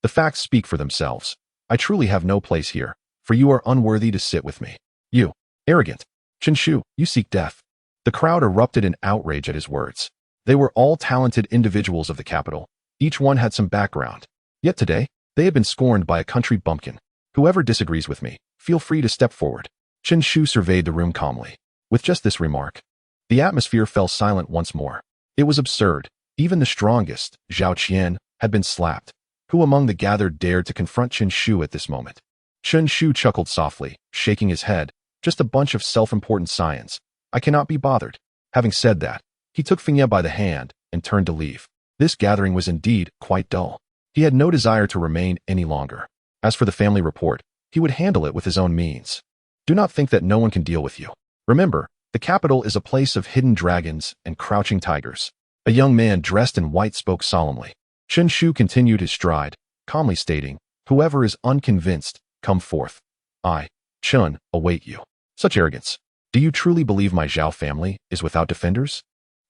the facts speak for themselves. I truly have no place here, for you are unworthy to sit with me. You, arrogant. Chen Shu, you seek death. The crowd erupted in outrage at his words. They were all talented individuals of the capital. Each one had some background. Yet today, they had been scorned by a country bumpkin. Whoever disagrees with me, feel free to step forward. Chen Shu surveyed the room calmly. With just this remark, the atmosphere fell silent once more. It was absurd. Even the strongest, Zhao Qian, had been slapped. Who among the gathered dared to confront Chen Shu at this moment? Chen Shu chuckled softly, shaking his head. Just a bunch of self-important scions. I cannot be bothered. Having said that, he took Feng Ye by the hand and turned to leave. This gathering was indeed quite dull. He had no desire to remain any longer. As for the family report, he would handle it with his own means. Do not think that no one can deal with you. Remember, the capital is a place of hidden dragons and crouching tigers. A young man dressed in white spoke solemnly. Chen Shu continued his stride, calmly stating, whoever is unconvinced, come forth. I, Chen, await you. Such arrogance. Do you truly believe my Zhao family is without defenders?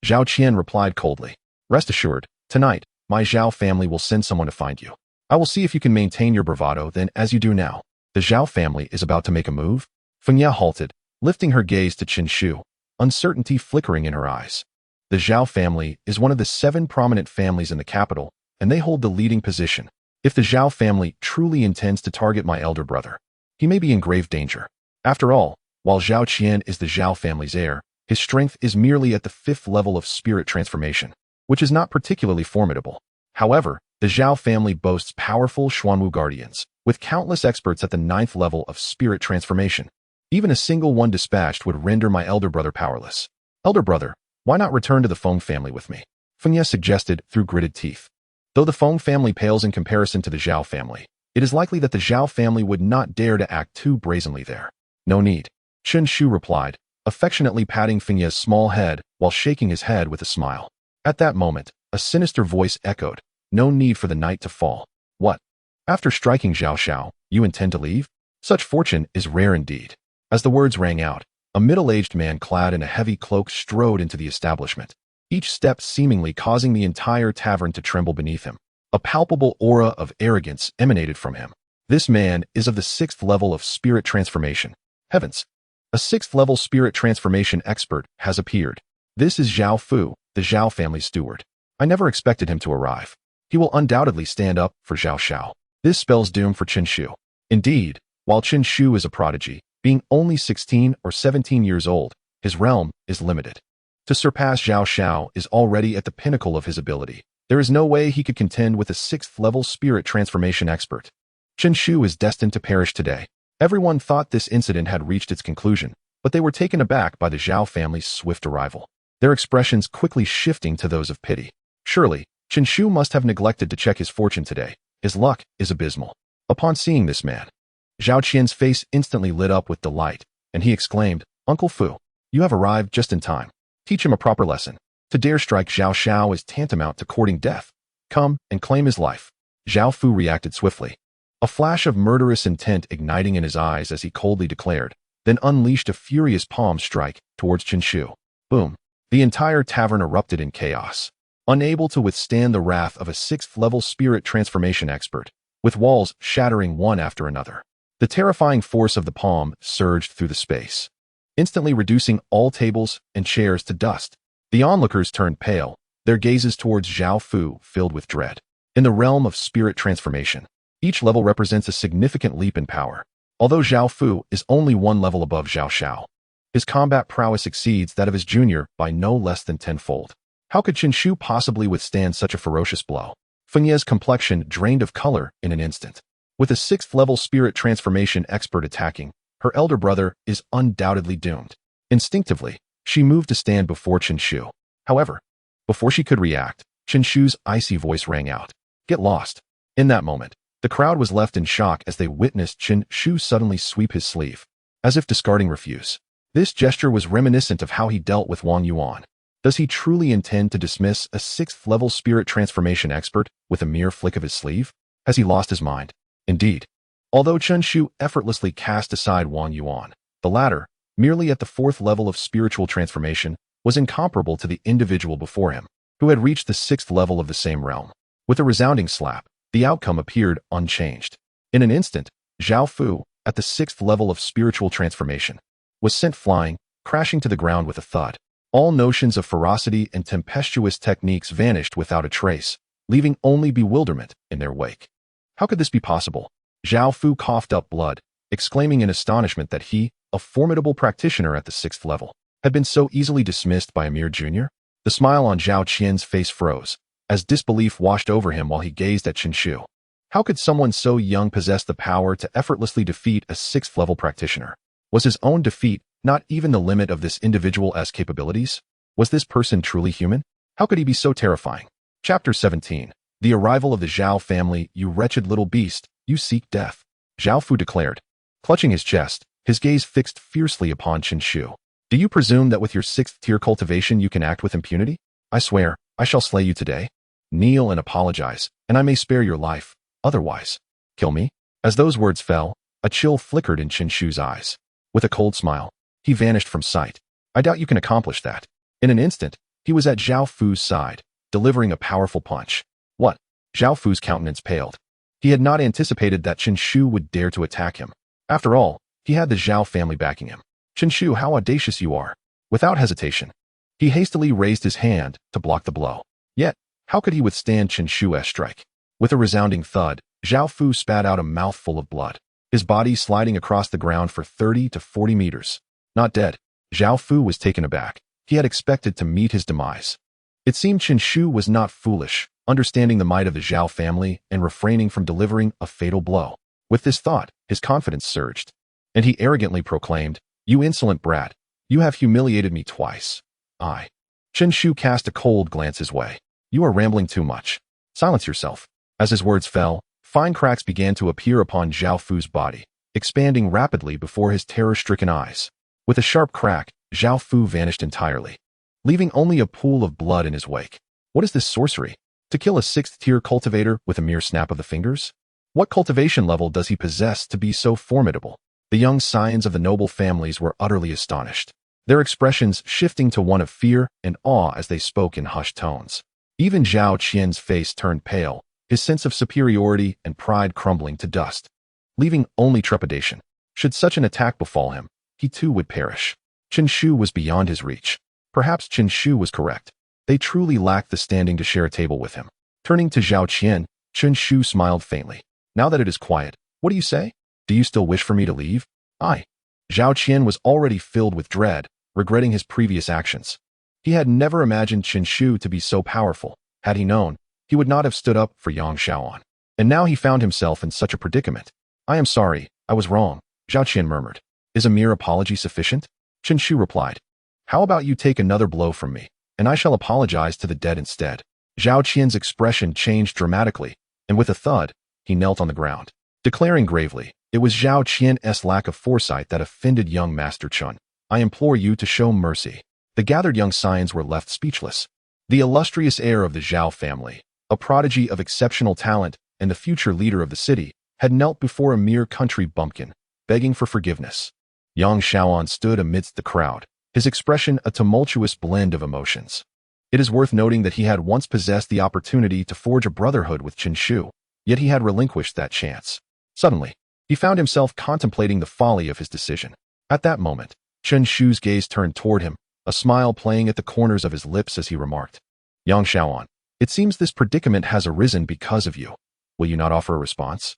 Zhao Qian replied coldly. Rest assured, tonight, my Zhao family will send someone to find you. I will see if you can maintain your bravado then as you do now. The Zhao family is about to make a move? Feng Ye halted, lifting her gaze to Chen Shu, uncertainty flickering in her eyes. The Zhao family is one of the 7 prominent families in the capital, and they hold the leading position. If the Zhao family truly intends to target my elder brother, he may be in grave danger. After all, while Zhao Qian is the Zhao family's heir, his strength is merely at the 5th level of spirit transformation. which is not particularly formidable. However, the Zhao family boasts powerful Xuanwu guardians, with countless experts at the 9th level of spirit transformation. Even a single one dispatched would render my elder brother powerless. Elder brother, why not return to the Feng family with me? Fengye suggested through gritted teeth. Though the Feng family pales in comparison to the Zhao family, it is likely that the Zhao family would not dare to act too brazenly there. No need, Chen Shu replied, affectionately patting Fengye's small head while shaking his head with a smile. At that moment, a sinister voice echoed, no need for the night to fall. What? After striking Zhao Xiao, you intend to leave? Such fortune is rare indeed. As the words rang out, a middle-aged man clad in a heavy cloak strode into the establishment, each step seemingly causing the entire tavern to tremble beneath him. A palpable aura of arrogance emanated from him. This man is of the 6th level of spirit transformation. Heavens! A 6th level spirit transformation expert has appeared. This is Zhao Fu, the Zhao family steward. I never expected him to arrive. He will undoubtedly stand up for Zhao Xiao. This spells doom for Chen Shu. Indeed, while Chen Shu is a prodigy, being only 16 or 17 years old, his realm is limited. To surpass Zhao Xiao is already at the pinnacle of his ability. There is no way he could contend with a 6th level spirit transformation expert. Chen Shu is destined to perish today. Everyone thought this incident had reached its conclusion, but they were taken aback by the Zhao family's swift arrival, their expressions quickly shifting to those of pity. Surely, Chen Shu must have neglected to check his fortune today. His luck is abysmal. Upon seeing this man, Zhao Qian's face instantly lit up with delight, and he exclaimed, Uncle Fu, you have arrived just in time. Teach him a proper lesson. To dare strike Zhao Xiao is tantamount to courting death. Come and claim his life. Zhao Fu reacted swiftly, a flash of murderous intent igniting in his eyes as he coldly declared, then unleashed a furious palm strike towards Chen Shu. Boom! The entire tavern erupted in chaos. Unable to withstand the wrath of a 6th level spirit transformation expert, with walls shattering one after another. The terrifying force of the palm surged through the space, instantly reducing all tables and chairs to dust. The onlookers turned pale, their gazes towards Zhao Fu filled with dread. In the realm of spirit transformation, each level represents a significant leap in power. Although Zhao Fu is only one level above Zhao Xiao, his combat prowess exceeds that of his junior by no less than tenfold. How could Chen Shu possibly withstand such a ferocious blow? Fengye's complexion drained of color in an instant. With a 6th level spirit transformation expert attacking, her elder brother is undoubtedly doomed. Instinctively, she moved to stand before Chen Shu. However, before she could react, Chen Shu's icy voice rang out. Get lost. In that moment, the crowd was left in shock as they witnessed Chen Shu suddenly sweep his sleeve, as if discarding refuse. This gesture was reminiscent of how he dealt with Wang Yuan. Does he truly intend to dismiss a 6th level spirit transformation expert with a mere flick of his sleeve? Has he lost his mind? Indeed. Although Chen Shu effortlessly cast aside Wang Yuan, the latter, merely at the 4th level of spiritual transformation, was incomparable to the individual before him, who had reached the 6th level of the same realm. With a resounding slap, the outcome appeared unchanged. In an instant, Zhao Fu, at the 6th level of spiritual transformation, was sent flying, crashing to the ground with a thud. All notions of ferocity and tempestuous techniques vanished without a trace, leaving only bewilderment in their wake. How could this be possible? Zhao Fu coughed up blood, exclaiming in astonishment that he, a formidable practitioner at the 6th level, had been so easily dismissed by a mere junior. The smile on Zhao Qian's face froze, as disbelief washed over him while he gazed at Chen Shu. How could someone so young possess the power to effortlessly defeat a 6th level practitioner? Was his own defeat not even the limit of this individual's capabilities? Was this person truly human? How could he be so terrifying? Chapter 17. The arrival of the Zhao family. You wretched little beast, you seek death. Zhao Fu declared, clutching his chest, his gaze fixed fiercely upon Chen Shu. Do you presume that with your 6th tier cultivation you can act with impunity? I swear, I shall slay you today. Kneel and apologize, and I may spare your life. Otherwise, kill me. As those words fell, a chill flickered in Chen Shu's eyes. With a cold smile, he vanished from sight. I doubt you can accomplish that. In an instant, he was at Zhao Fu's side, delivering a powerful punch. What? Zhao Fu's countenance paled. He had not anticipated that Chen Shu would dare to attack him. After all, he had the Zhao family backing him. Chen Shu, how audacious you are. Without hesitation, he hastily raised his hand to block the blow. Yet, how could he withstand Chen Shu's strike? With a resounding thud, Zhao Fu spat out a mouthful of blood, his body sliding across the ground for 30 to 40 meters. Not dead, Zhao Fu was taken aback. He had expected to meet his demise. It seemed Chen Shu was not foolish, understanding the might of the Zhao family and refraining from delivering a fatal blow. With this thought, his confidence surged, and he arrogantly proclaimed, "You insolent brat, you have humiliated me twice." Chen Shu cast a cold glance his way. "You are rambling too much. Silence yourself." As his words fell, fine cracks began to appear upon Zhao Fu's body, expanding rapidly before his terror-stricken eyes. With a sharp crack, Zhao Fu vanished entirely, leaving only a pool of blood in his wake. What is this sorcery? To kill a 6th-tier cultivator with a mere snap of the fingers? What cultivation level does he possess to be so formidable? The young scions of the noble families were utterly astonished, their expressions shifting to one of fear and awe as they spoke in hushed tones. Even Zhao Qian's face turned pale, his sense of superiority and pride crumbling to dust, leaving only trepidation. Should such an attack befall him, he too would perish. Chen Shu was beyond his reach. Perhaps Chen Shu was correct. They truly lacked the standing to share a table with him. Turning to Zhao Qian, Chen Shu smiled faintly. "Now that it is quiet, what do you say? Do you still wish for me to leave?" Zhao Qian was already filled with dread, regretting his previous actions. He had never imagined Chen Shu to be so powerful. Had he known, he would not have stood up for Yang Xiaoan. And now he found himself in such a predicament. "I am sorry, I was wrong," Zhao Qian murmured. "Is a mere apology sufficient?" Chen Shu replied. "How about you take another blow from me, and I shall apologize to the dead instead." Zhao Qian's expression changed dramatically, and with a thud, he knelt on the ground, declaring gravely, "It was Zhao Qian's lack of foresight that offended young Master Chun. I implore you to show mercy." The gathered young scions were left speechless. The illustrious heir of the Zhao family, a prodigy of exceptional talent and the future leader of the city, had knelt before a mere country bumpkin, begging for forgiveness. Yang Xiaoan stood amidst the crowd, his expression a tumultuous blend of emotions. It is worth noting that he had once possessed the opportunity to forge a brotherhood with Chen Shu, yet he had relinquished that chance. Suddenly, he found himself contemplating the folly of his decision. At that moment, Chen Shu's gaze turned toward him, a smile playing at the corners of his lips as he remarked, "Yang Xiaoan, it seems this predicament has arisen because of you. Will you not offer a response?"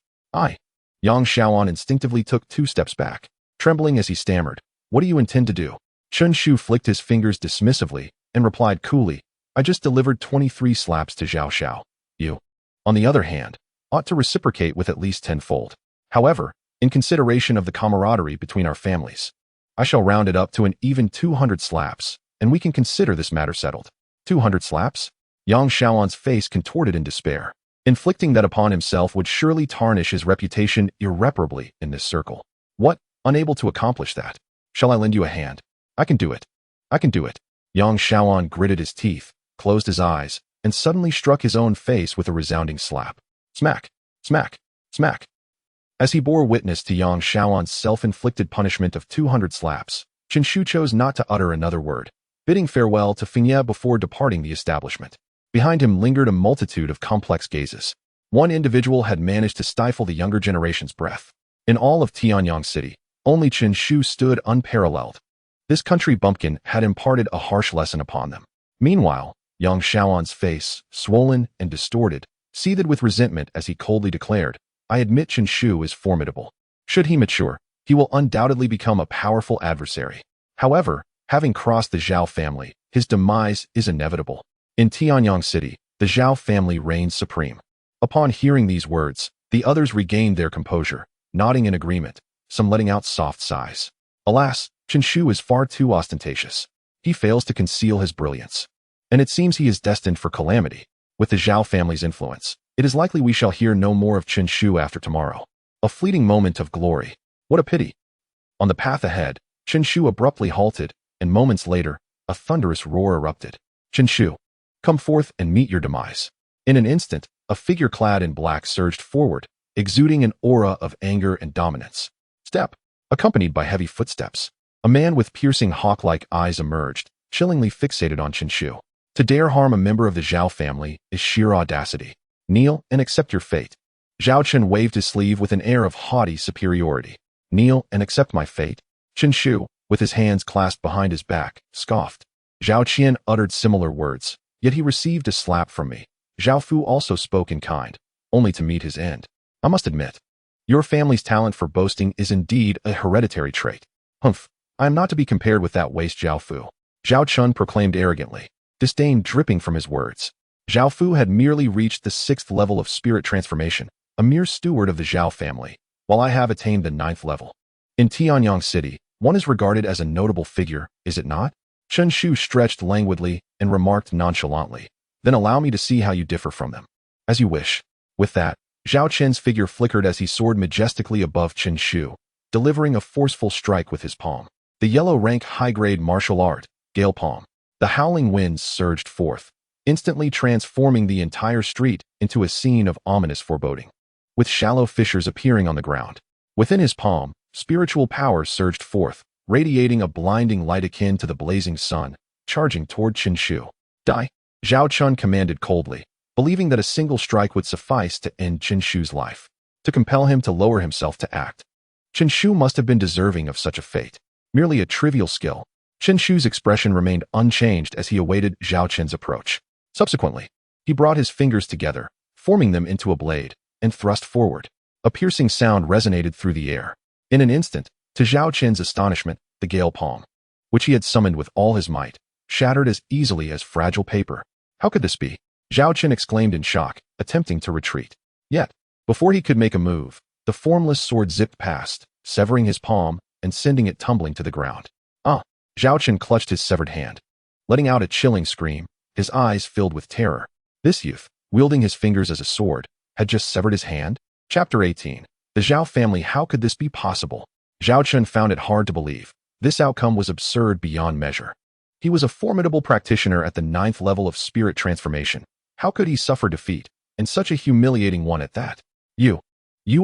Yang Xiaoan instinctively took 2 steps back, trembling as he stammered, "What do you intend to do?" Chen Shu flicked his fingers dismissively and replied coolly, "I just delivered 23 slaps to Zhao Xiao. You, on the other hand, ought to reciprocate with at least 10-fold. However, in consideration of the camaraderie between our families, I shall round it up to an even 200 slaps, and we can consider this matter settled." 200 slaps? Yang Xiaoan's face contorted in despair. Inflicting that upon himself would surely tarnish his reputation irreparably in this circle. What? Unable to accomplish that? Shall I lend you a hand? I can do it. I can do it. Yang Xiaoan gritted his teeth, closed his eyes, and suddenly struck his own face with a resounding slap. Smack, smack, smack. As he bore witness to Yang Xiaoan's self-inflicted punishment of 200 slaps, Chen Shu chose not to utter another word, bidding farewell to Fengye before departing the establishment. Behind him lingered a multitude of complex gazes. One individual had managed to stifle the younger generation's breath. In all of Tianyang City, only Chen Shu stood unparalleled. This country bumpkin had imparted a harsh lesson upon them. Meanwhile, Yang Xiaoan's face, swollen and distorted, seethed with resentment as he coldly declared, "I admit Chen Shu is formidable. Should he mature, he will undoubtedly become a powerful adversary. However, having crossed the Zhao family, his demise is inevitable." In Tianyang City, the Zhao family reigns supreme. Upon hearing these words, the others regained their composure, nodding in agreement, some letting out soft sighs. Alas, Chen Shu is far too ostentatious. He fails to conceal his brilliance. And it seems he is destined for calamity. With the Zhao family's influence, it is likely we shall hear no more of Chen Shu after tomorrow. A fleeting moment of glory. What a pity. On the path ahead, Chen Shu abruptly halted, and moments later, a thunderous roar erupted. "Chen Shu, come forth and meet your demise." In an instant, a figure clad in black surged forward, exuding an aura of anger and dominance. Step, accompanied by heavy footsteps. A man with piercing hawk-like eyes emerged, chillingly fixated on Chen Shu. To dare harm a member of the Zhao family is sheer audacity. Kneel and accept your fate. Zhao Chen waved his sleeve with an air of haughty superiority. Kneel and accept my fate? Chen Shu, with his hands clasped behind his back, scoffed. Zhao Qian uttered similar words, yet he received a slap from me. Zhao Fu also spoke in kind, only to meet his end. I must admit, your family's talent for boasting is indeed a hereditary trait. Humph, I am not to be compared with that waste Zhao Fu. Zhao Chun proclaimed arrogantly. disdain dripping from his words. Zhao Fu had merely reached the 6th level of spirit transformation, a mere steward of the Zhao family, while I have attained the 9th level. In Tianyang City, one is regarded as a notable figure, is it not? Chen Shu stretched languidly and remarked nonchalantly, then allow me to see how you differ from them. As you wish. With that, Zhao Chen's figure flickered as he soared majestically above Chen Shu, delivering a forceful strike with his palm. The yellow-rank high-grade martial art, Gale Palm. The howling winds surged forth, instantly transforming the entire street into a scene of ominous foreboding. With shallow fissures appearing on the ground. Within his palm, spiritual power surged forth, radiating a blinding light akin to the blazing sun, charging toward Chen Shu. Die! Zhao Chun commanded coldly, believing that a single strike would suffice to end Chen Shu's life, to compel him to lower himself to act. Chen Shu must have been deserving of such a fate. Merely a trivial skill. Chen Shu's expression remained unchanged as he awaited Zhao Chen's approach. Subsequently, he brought his fingers together, forming them into a blade, and thrust forward. A piercing sound resonated through the air. In an instant, to Zhao Chen's astonishment, the Gale Palm, which he had summoned with all his might, shattered as easily as fragile paper. How could this be? Zhao Chen exclaimed in shock, attempting to retreat. Yet, before he could make a move, the formless sword zipped past, severing his palm and sending it tumbling to the ground. Ah! Zhao Chen clutched his severed hand, letting out a chilling scream, his eyes filled with terror. This youth, wielding his fingers as a sword, had just severed his hand? Chapter 18. The Zhao family. How could this be possible? Zhao Chen found it hard to believe. This outcome was absurd beyond measure. He was a formidable practitioner at the 9th level of spirit transformation. How could he suffer defeat, and such a humiliating one at that? You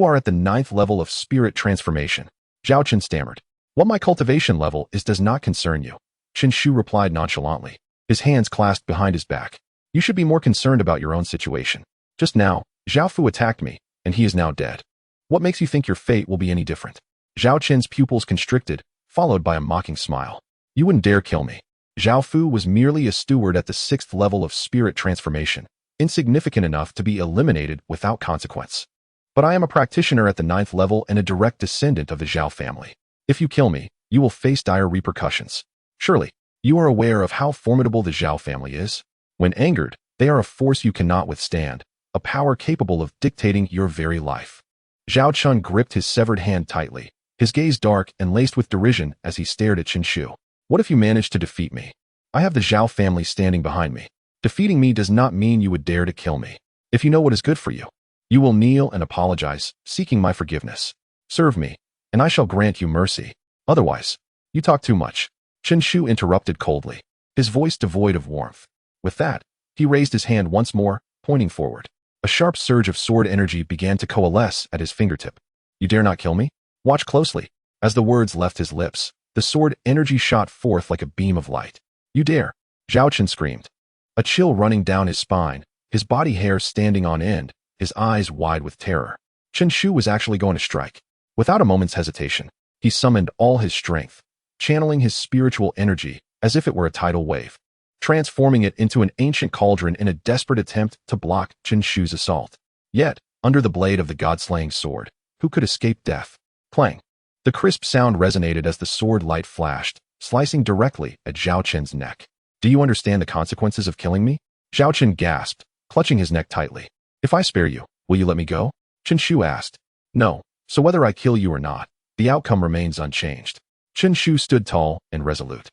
are at the 9th level of spirit transformation. Zhao Chen stammered. What my cultivation level is does not concern you. Chen Shu replied nonchalantly, his hands clasped behind his back. You should be more concerned about your own situation. Just now, Zhao Fu attacked me, and he is now dead. What makes you think your fate will be any different? Zhao Chen's pupils constricted, followed by a mocking smile. You wouldn't dare kill me. Zhao Fu was merely a steward at the 6th level of spirit transformation, insignificant enough to be eliminated without consequence. But I am a practitioner at the 9th level and a direct descendant of the Zhao family. If you kill me, you will face dire repercussions. Surely, you are aware of how formidable the Zhao family is? When angered, they are a force you cannot withstand, a power capable of dictating your very life. Zhao Chun gripped his severed hand tightly, his gaze dark and laced with derision as he stared at Chen Shu. What if you manage to defeat me? I have the Zhao family standing behind me. Defeating me does not mean you would dare to kill me. If you know what is good for you, you will kneel and apologize, seeking my forgiveness. Serve me, and I shall grant you mercy. Otherwise, you talk too much. Chen Shu interrupted coldly, his voice devoid of warmth. With that, he raised his hand once more, pointing forward. A sharp surge of sword energy began to coalesce at his fingertip. You dare not kill me? Watch closely. As the words left his lips, the sword energy shot forth like a beam of light. You dare! Zhao Chen screamed. A chill running down his spine, his body hair standing on end, his eyes wide with terror. Chen Shu was actually going to strike. Without a moment's hesitation, he summoned all his strength, channeling his spiritual energy as if it were a tidal wave, transforming it into an ancient cauldron in a desperate attempt to block Chen Shu's assault. Yet, under the blade of the god-slaying sword, who could escape death? Clang! The crisp sound resonated as the sword light flashed, slicing directly at Zhao Chen's neck. Do you understand the consequences of killing me? Zhao Chen gasped, clutching his neck tightly. If I spare you, will you let me go? Chen Shu asked. No, so whether I kill you or not, the outcome remains unchanged. Chen Shu stood tall and resolute,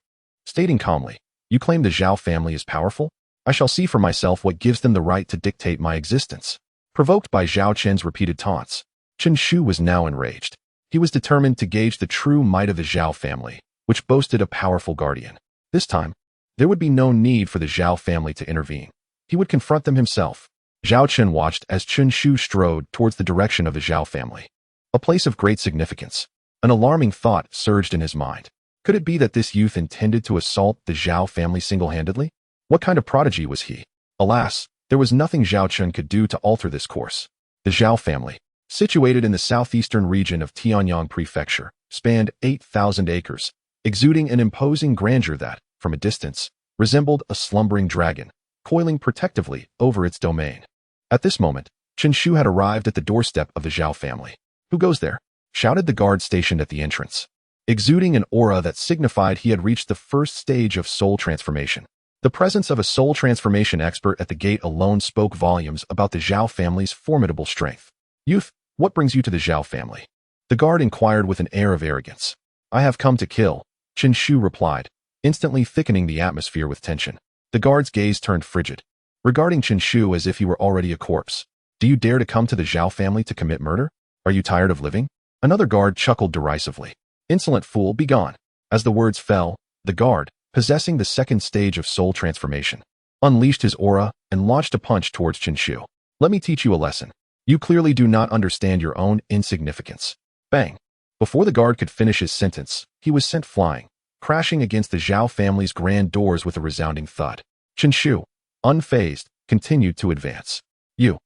stating calmly, you claim the Zhao family is powerful? I shall see for myself what gives them the right to dictate my existence. Provoked by Zhao Chen's repeated taunts, Chen Shu was now enraged. He was determined to gauge the true might of the Zhao family, which boasted a powerful guardian. This time, there would be no need for the Zhao family to intervene. He would confront them himself. Zhao Chen watched as Chen Shu strode towards the direction of the Zhao family, a place of great significance. An alarming thought surged in his mind. Could it be that this youth intended to assault the Zhao family single-handedly? What kind of prodigy was he? Alas, there was nothing Zhao Chen could do to alter this course. The Zhao family, situated in the southeastern region of Tianyang Prefecture, spanned 8,000 acres, exuding an imposing grandeur that, from a distance, resembled a slumbering dragon, coiling protectively over its domain. At this moment, Chen Shu had arrived at the doorstep of the Zhao family. Who goes there? Shouted the guard stationed at the entrance, exuding an aura that signified he had reached the first stage of soul transformation. The presence of a soul transformation expert at the gate alone spoke volumes about the Zhao family's formidable strength. Youth, what brings you to the Zhao family? The guard inquired with an air of arrogance. I have come to kill, Chen Shu replied, instantly thickening the atmosphere with tension. The guard's gaze turned frigid, regarding Chen Shu as if he were already a corpse. Do you dare to come to the Zhao family to commit murder? Are you tired of living? Another guard chuckled derisively. Insolent fool, be gone. As the words fell, the guard, possessing the second stage of soul transformation, unleashed his aura and launched a punch towards Chen Shu. Let me teach you a lesson. You clearly do not understand your own insignificance. Bang. Before the guard could finish his sentence, he was sent flying, crashing against the Zhao family's grand doors with a resounding thud. Chen Shu, unfazed, continued to advance. Do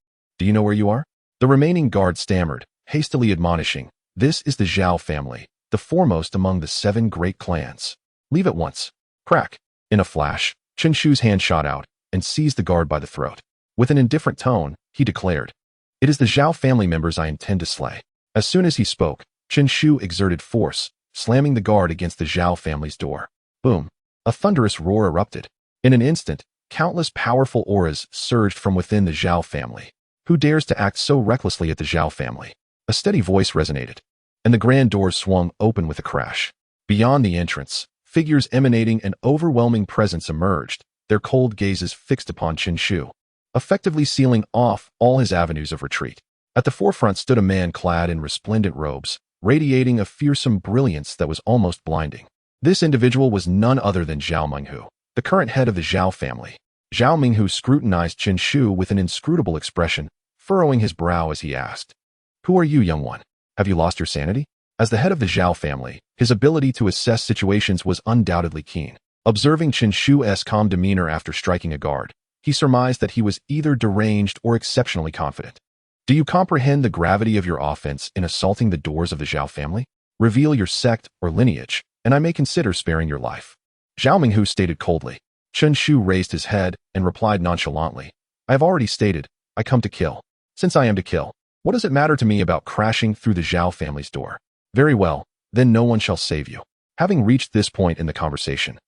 you know where you are? The remaining guard stammered, hastily admonishing, this is the Zhao family, the foremost among the 7 great clans. Leave at once. Crack. In a flash, Chen Shu's hand shot out and seized the guard by the throat. With an indifferent tone, he declared, it is the Zhao family members I intend to slay. As soon as he spoke, Chen Shu exerted force, slamming the guard against the Zhao family's door. Boom. A thunderous roar erupted. In an instant, countless powerful auras surged from within the Zhao family. Who dares to act so recklessly at the Zhao family? A steady voice resonated, and the grand doors swung open with a crash. Beyond the entrance, figures emanating an overwhelming presence emerged, their cold gazes fixed upon Chen Shu, effectively sealing off all his avenues of retreat. At the forefront stood a man clad in resplendent robes, radiating a fearsome brilliance that was almost blinding. This individual was none other than Zhao Minghu, the current head of the Zhao family. Zhao Minghu scrutinized Chen Shu with an inscrutable expression, furrowing his brow as he asked, who are you, young one? Have you lost your sanity? As the head of the Zhao family, his ability to assess situations was undoubtedly keen. Observing Chen Shu's calm demeanor after striking a guard, he surmised that he was either deranged or exceptionally confident. Do you comprehend the gravity of your offense in assaulting the doors of the Zhao family? Reveal your sect or lineage, and I may consider sparing your life. Zhao Minghu stated coldly. Chen Shu raised his head and replied nonchalantly, I have already stated, I come to kill. Since I am to kill, what does it matter to me about crashing through the Zhao family's door? Very well, then no one shall save you. Having reached this point in the conversation,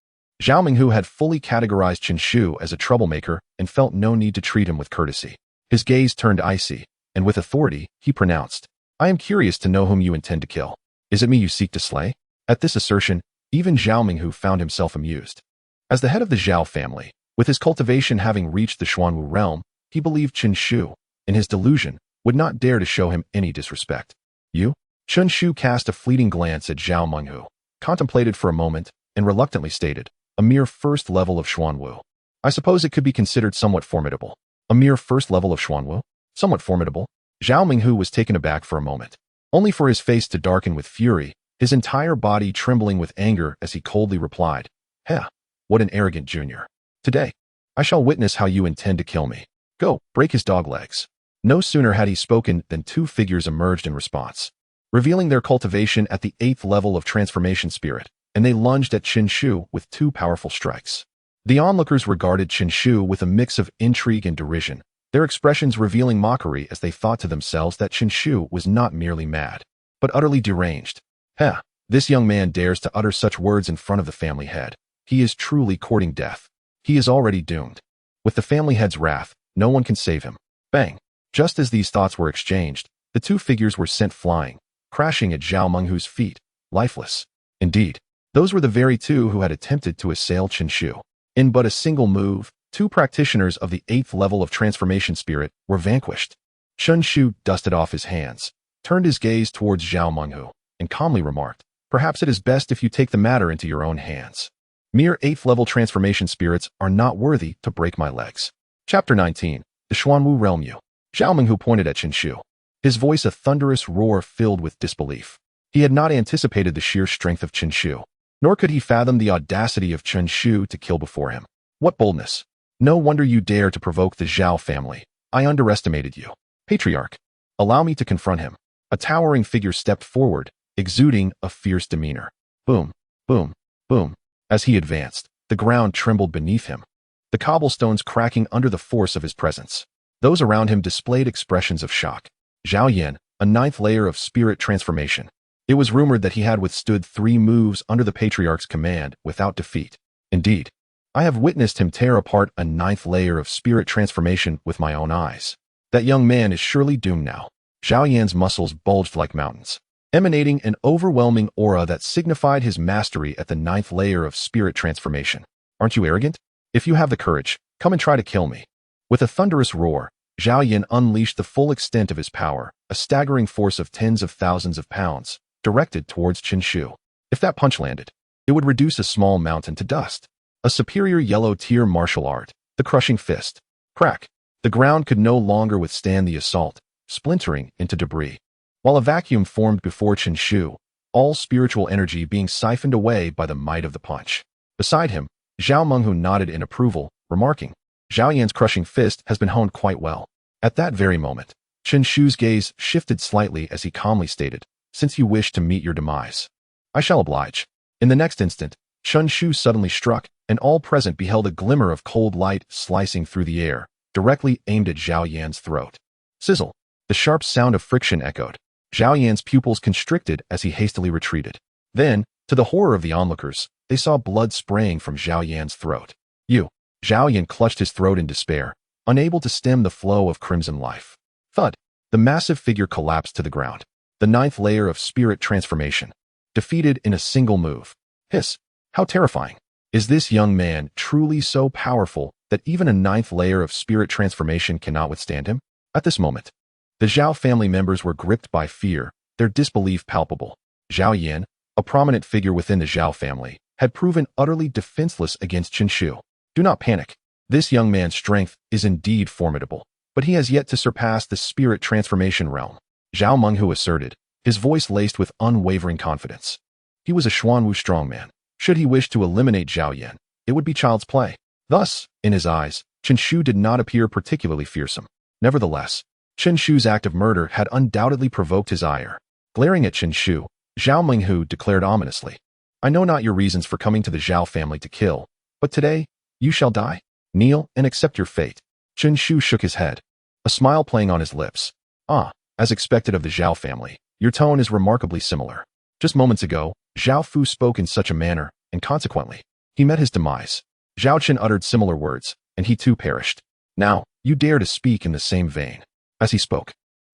Zhao Minghu had fully categorized Chen Shu as a troublemaker and felt no need to treat him with courtesy. His gaze turned icy, and with authority, he pronounced, I am curious to know whom you intend to kill. Is it me you seek to slay? At this assertion, even Zhao Minghu found himself amused. As the head of the Zhao family, with his cultivation having reached the Xuanwu realm, he believed Chen Shu, in his delusion, would not dare to show him any disrespect. You? Chen Shu cast a fleeting glance at Zhao Minghu, contemplated for a moment, and reluctantly stated, a mere first level of Xuanwu. I suppose it could be considered somewhat formidable. A mere first level of Xuanwu? Somewhat formidable? Zhao Minghu was taken aback for a moment, only for his face to darken with fury, his entire body trembling with anger as he coldly replied, Heh, what an arrogant junior. Today, I shall witness how you intend to kill me. Go, break his dog legs. No sooner had he spoken than 2 figures emerged in response, revealing their cultivation at the 8th level of transformation spirit, and they lunged at Chen Shu with 2 powerful strikes. The onlookers regarded Chen Shu with a mix of intrigue and derision, their expressions revealing mockery as they thought to themselves that Chen Shu was not merely mad, but utterly deranged. Heh, this young man dares to utter such words in front of the family head. He is truly courting death. He is already doomed. With the family head's wrath, no one can save him. Bang! Just as these thoughts were exchanged, the 2 figures were sent flying, crashing at Zhao Minghu's feet, lifeless. Indeed, those were the very 2 who had attempted to assail Chen Shu. In but a single move, 2 practitioners of the 8th level of transformation spirit were vanquished. Chen Shu dusted off his hands, turned his gaze towards Zhao Minghu, and calmly remarked, perhaps it is best if you take the matter into your own hands. Mere 8th level transformation spirits are not worthy to break my legs. Chapter 19. The Xuanwu Realm. Zhao Minghu pointed at Chen Shu, his voice a thunderous roar filled with disbelief. He had not anticipated the sheer strength of Chen Shu, nor could he fathom the audacity of Chen Shu to kill before him. What boldness! No wonder you dare to provoke the Zhao family. I underestimated you. Patriarch, allow me to confront him. A towering figure stepped forward, exuding a fierce demeanor. Boom, boom, boom. As he advanced, the ground trembled beneath him, the cobblestones cracking under the force of his presence. Those around him displayed expressions of shock. Zhao Yan, a 9th layer of spirit transformation. It was rumored that he had withstood 3 moves under the Patriarch's command without defeat. Indeed, I have witnessed him tear apart a ninth layer of spirit transformation with my own eyes. That young man is surely doomed now. Zhao Yan's muscles bulged like mountains, emanating an overwhelming aura that signified his mastery at the ninth layer of spirit transformation. Aren't you arrogant? If you have the courage, come and try to kill me. With a thunderous roar, Zhao Yan unleashed the full extent of his power, a staggering force of tens of thousands of pounds, directed towards Qin Shu. If that punch landed, it would reduce a small mountain to dust. A superior yellow-tier martial art, the crushing fist. Crack. The ground could no longer withstand the assault, splintering into debris. While a vacuum formed before Qin Shu, all spiritual energy being siphoned away by the might of the punch. Beside him, Zhao Menghu nodded in approval, remarking, Zhao Yan's crushing fist has been honed quite well. At that very moment, Qin Shu's gaze shifted slightly as he calmly stated, since you wish to meet your demise, I shall oblige. In the next instant, Qin Shu suddenly struck, and all present beheld a glimmer of cold light slicing through the air, directly aimed at Zhao Yan's throat. Sizzle. The sharp sound of friction echoed. Zhao Yan's pupils constricted as he hastily retreated. Then, to the horror of the onlookers, they saw blood spraying from Zhao Yan's throat. Zhao Yan clutched his throat in despair, unable to stem the flow of crimson life. Thud. The massive figure collapsed to the ground. The ninth layer of spirit transformation. Defeated in a single move. Hiss. How terrifying. Is this young man truly so powerful that even a ninth layer of spirit transformation cannot withstand him? At this moment, the Zhao family members were gripped by fear, their disbelief palpable. Zhao Yan, a prominent figure within the Zhao family, had proven utterly defenseless against Qin Shu. Do not panic. This young man's strength is indeed formidable, but he has yet to surpass the spirit transformation realm, Zhao Menghu asserted, his voice laced with unwavering confidence. He was a Xuanwu strongman. Should he wish to eliminate Zhao Yan, it would be child's play. Thus, in his eyes, Qin Shu did not appear particularly fearsome. Nevertheless, Qin Shu's act of murder had undoubtedly provoked his ire. Glaring at Qin Shu, Zhao Menghu declared ominously, I know not your reasons for coming to the Zhao family to kill, but today, you shall die. Kneel and accept your fate. Qin Shu shook his head, a smile playing on his lips. As expected of the Zhao family, your tone is remarkably similar. Just moments ago, Zhao Fu spoke in such a manner, and consequently, he met his demise. Zhao Qin uttered similar words, and he too perished. Now, you dare to speak in the same vein. As he spoke,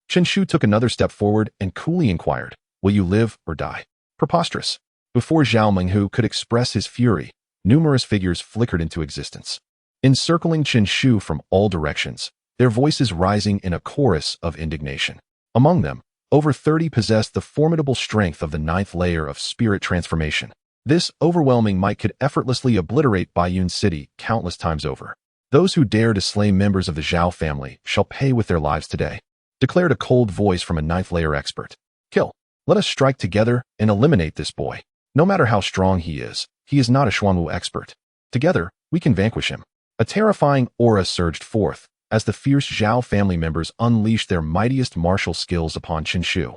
Qin Shu took another step forward and coolly inquired, will you live or die? Preposterous. Before Zhao Menghu could express his fury, numerous figures flickered into existence, encircling Qin Shu from all directions, their voices rising in a chorus of indignation. Among them, over 30 possessed the formidable strength of the ninth layer of spirit transformation. This overwhelming might could effortlessly obliterate Baiyun City countless times over. Those who dare to slay members of the Zhao family shall pay with their lives today, declared a cold voice from a ninth layer expert. Kill. Let us strike together and eliminate this boy. No matter how strong he is not a Xuanwu expert. Together, we can vanquish him. A terrifying aura surged forth as the fierce Zhao family members unleashed their mightiest martial skills upon Qin Shu.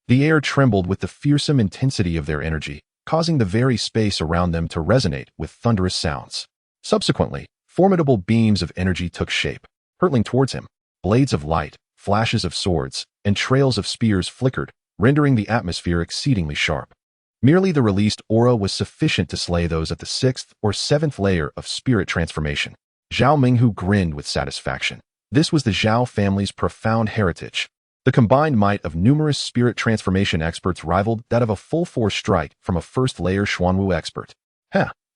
The air trembled with the fearsome intensity of their energy, causing the very space around them to resonate with thunderous sounds. Subsequently, formidable beams of energy took shape, hurtling towards him. Blades of light, flashes of swords, and trails of spears flickered, rendering the atmosphere exceedingly sharp. Merely the released aura was sufficient to slay those at the 6th or 7th layer of spirit transformation. Zhao Menghu grinned with satisfaction. This was the Zhao family's profound heritage. The combined might of numerous spirit transformation experts rivaled that of a full-force strike from a first-layer Xuanwu expert.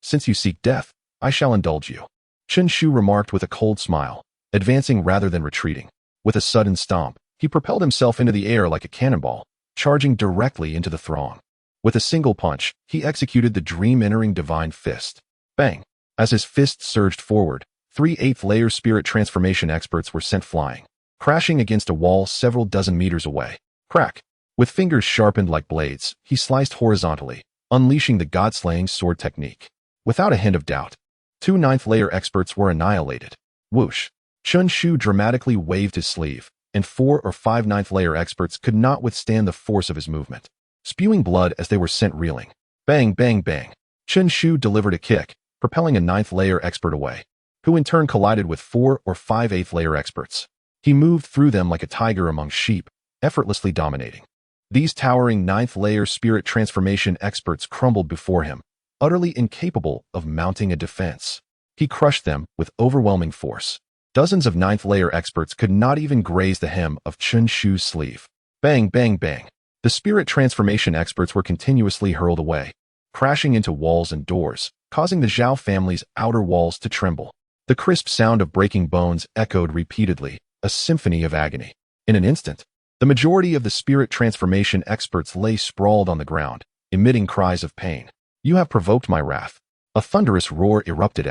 Since you seek death, I shall indulge you. Qin Shu remarked with a cold smile, advancing rather than retreating. With a sudden stomp, he propelled himself into the air like a cannonball, charging directly into the throng. With a single punch, he executed the dream-entering divine fist. Bang! As his fist surged forward, 3 8th-layer spirit transformation experts were sent flying, crashing against a wall several dozen meters away. Crack! With fingers sharpened like blades, he sliced horizontally, unleashing the god-slaying sword technique. Without a hint of doubt, 2 9th-layer experts were annihilated. Whoosh! Qin Shu dramatically waved his sleeve, and 4 or 5 9th-layer experts could not withstand the force of his movement, spewing blood as they were sent reeling. Bang, bang, bang. Qin Shu delivered a kick, propelling a 9th-layer expert away, who in turn collided with 4 or 5 8th-layer experts. He moved through them like a tiger among sheep, effortlessly dominating. These towering 9th-layer spirit transformation experts crumbled before him, utterly incapable of mounting a defense. He crushed them with overwhelming force. Dozens of ninth-layer experts could not even graze the hem of Chen Shu's sleeve. Bang, bang, bang. The spirit transformation experts were continuously hurled away, crashing into walls and doors, causing the Zhao family's outer walls to tremble. The crisp sound of breaking bones echoed repeatedly, a symphony of agony. In an instant, the majority of the spirit transformation experts lay sprawled on the ground, emitting cries of pain. You have provoked my wrath. A thunderous roar erupted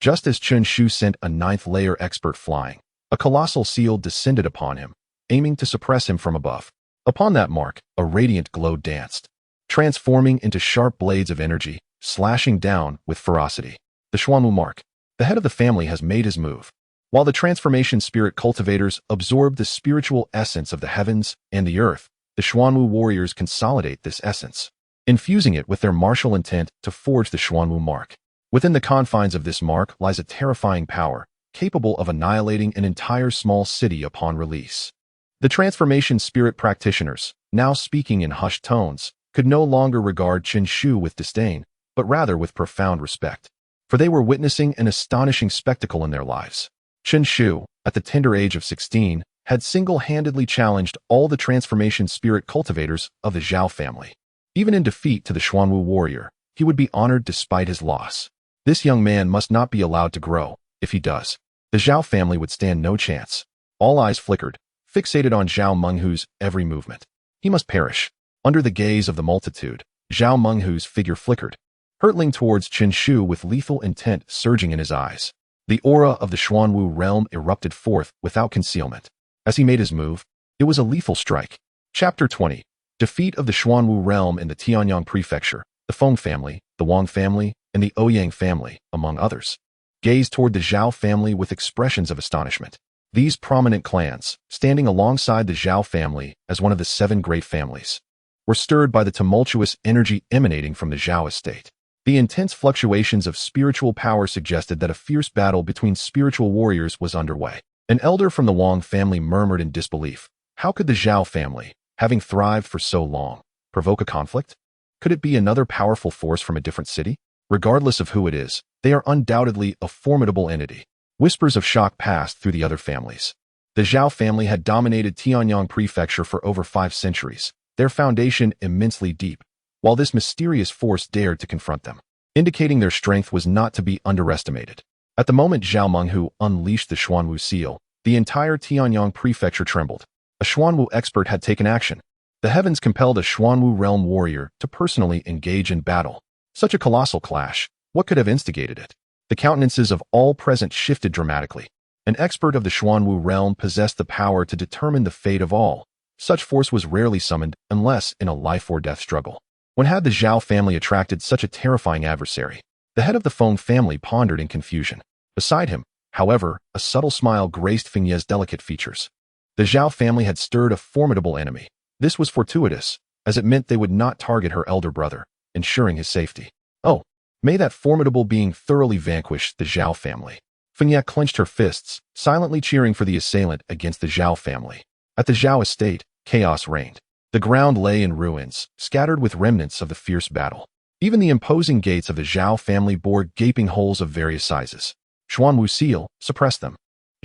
just as Chen Shu sent a ninth-layer expert flying, a colossal seal descended upon him, aiming to suppress him from above. Upon that mark, a radiant glow danced, transforming into sharp blades of energy, slashing down with ferocity. The Xuanwu mark. The head of the family has made his move. While the transformation spirit cultivators absorb the spiritual essence of the heavens and the earth, the Xuanwu warriors consolidate this essence, infusing it with their martial intent to forge the Xuanwu mark. Within the confines of this mark lies a terrifying power, capable of annihilating an entire small city upon release. The transformation spirit practitioners, now speaking in hushed tones, could no longer regard Chen Shu with disdain, but rather with profound respect, for they were witnessing an astonishing spectacle in their lives. Chen Shu, at the tender age of 16, had single-handedly challenged all the transformation spirit cultivators of the Zhao family. Even in defeat to the Xuanwu warrior, he would be honored despite his loss. This young man must not be allowed to grow. If he does, the Zhao family would stand no chance. All eyes flickered, fixated on Zhao Menghu's every movement. He must perish. Under the gaze of the multitude, Zhao Menghu's figure flickered, hurtling towards Chen Shu with lethal intent surging in his eyes. The aura of the Xuanwu realm erupted forth without concealment. As he made his move, it was a lethal strike. Chapter 20. Defeat of the Xuanwu realm in the Tianyang prefecture, the Feng family, the Wang family, and the Ouyang family, among others, gazed toward the Zhao family with expressions of astonishment. These prominent clans, standing alongside the Zhao family as one of the 7 great families, were stirred by the tumultuous energy emanating from the Zhao estate. The intense fluctuations of spiritual power suggested that a fierce battle between spiritual warriors was underway. An elder from the Wang family murmured in disbelief. How could the Zhao family, having thrived for so long, provoke a conflict? Could it be another powerful force from a different city? Regardless of who it is, they are undoubtedly a formidable entity. Whispers of shock passed through the other families. The Zhao family had dominated Tianyang prefecture for over 5 centuries, their foundation immensely deep, while this mysterious force dared to confront them, indicating their strength was not to be underestimated. At the moment Zhao Menghu unleashed the Xuanwu seal, the entire Tianyang prefecture trembled. A Xuanwu expert had taken action. The heavens compelled a Xuanwu realm warrior to personally engage in battle. Such a colossal clash, what could have instigated it? The countenances of all present shifted dramatically. An expert of the Xuanwu realm possessed the power to determine the fate of all. Such force was rarely summoned unless in a life-or-death struggle. When had the Zhao family attracted such a terrifying adversary? The head of the Feng family pondered in confusion. Beside him, however, a subtle smile graced Fengye's delicate features. The Zhao family had stirred a formidable enemy. This was fortuitous, as it meant they would not target her elder brother, ensuring his safety. Oh, may that formidable being thoroughly vanquish the Zhao family. Fengye clenched her fists, silently cheering for the assailant against the Zhao family. At the Zhao estate, chaos reigned. The ground lay in ruins, scattered with remnants of the fierce battle. Even the imposing gates of the Zhao family bore gaping holes of various sizes. Xuanwu seal suppressed them.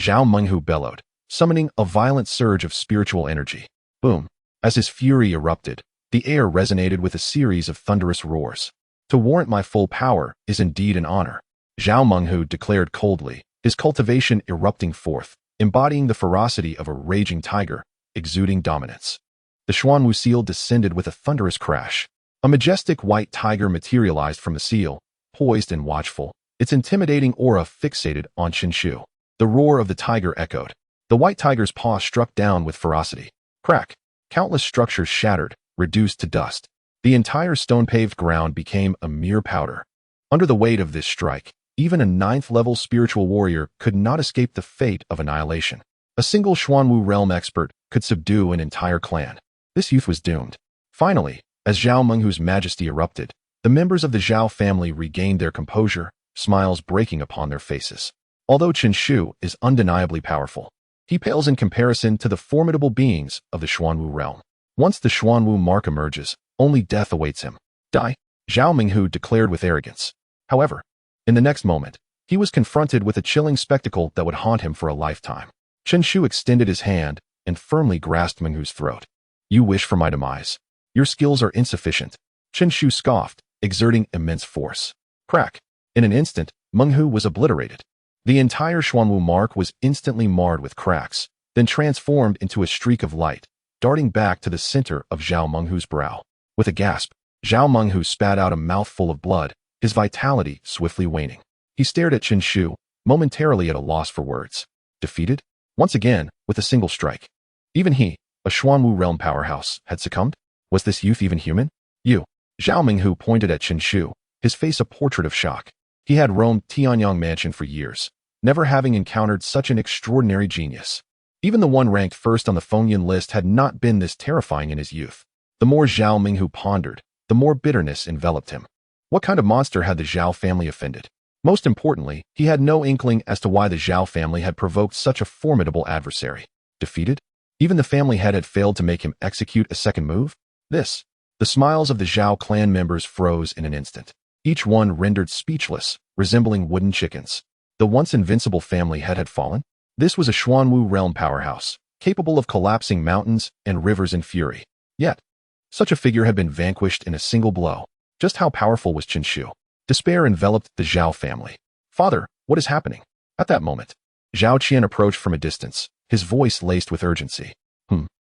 Zhao Menghu bellowed, summoning a violent surge of spiritual energy. Boom! As his fury erupted, the air resonated with a series of thunderous roars. To warrant my full power is indeed an honor, Zhao Menghu declared coldly, his cultivation erupting forth, embodying the ferocity of a raging tiger, exuding dominance. The Xuanwu seal descended with a thunderous crash. A majestic white tiger materialized from the seal, poised and watchful, its intimidating aura fixated on Chen Shu. The roar of the tiger echoed. The white tiger's paw struck down with ferocity. Crack! Countless structures shattered, reduced to dust. The entire stone-paved ground became a mere powder. Under the weight of this strike, even a 9th-level spiritual warrior could not escape the fate of annihilation. A single Xuanwu realm expert could subdue an entire clan. This youth was doomed. Finally, as Zhao Menghu's majesty erupted, the members of the Zhao family regained their composure, smiles breaking upon their faces. Although Chen Shu is undeniably powerful, he pales in comparison to the formidable beings of the Xuanwu realm. Once the Xuanwu mark emerges, only death awaits him. Die, Zhao Menghu declared with arrogance. However, in the next moment, he was confronted with a chilling spectacle that would haunt him for a lifetime. Chen Shu extended his hand and firmly grasped Meng Hu's throat. You wish for my demise. Your skills are insufficient. Chen Shu scoffed, exerting immense force. Crack. In an instant, Meng Hu was obliterated. The entire Xuanwu mark was instantly marred with cracks, then transformed into a streak of light, darting back to the center of Zhao Menghu's brow. With a gasp, Zhao Menghu spat out a mouthful of blood, his vitality swiftly waning. He stared at Chen Shu, momentarily at a loss for words. Defeated? Once again, with a single strike. Even he, a Xuanwu realm powerhouse, had succumbed? Was this youth even human? You. Zhao Menghu pointed at Chen Shu, his face a portrait of shock. He had roamed Tianyang Mansion for years, never having encountered such an extraordinary genius. Even the one ranked first on the Fengyan list had not been this terrifying in his youth. The more Zhao Menghu pondered, the more bitterness enveloped him. What kind of monster had the Zhao family offended? Most importantly, he had no inkling as to why the Zhao family had provoked such a formidable adversary. Defeated? Even the family head had failed to make him execute a second move? This. The smiles of the Zhao clan members froze in an instant. Each one rendered speechless, resembling wooden chickens. The once invincible family head had fallen? This was a Xuanwu realm powerhouse, capable of collapsing mountains and rivers in fury. Yet, such a figure had been vanquished in a single blow. Just how powerful was Chen Shu? Despair enveloped the Zhao family. Father, what is happening? At that moment, Zhao Qian approached from a distance, his voice laced with urgency.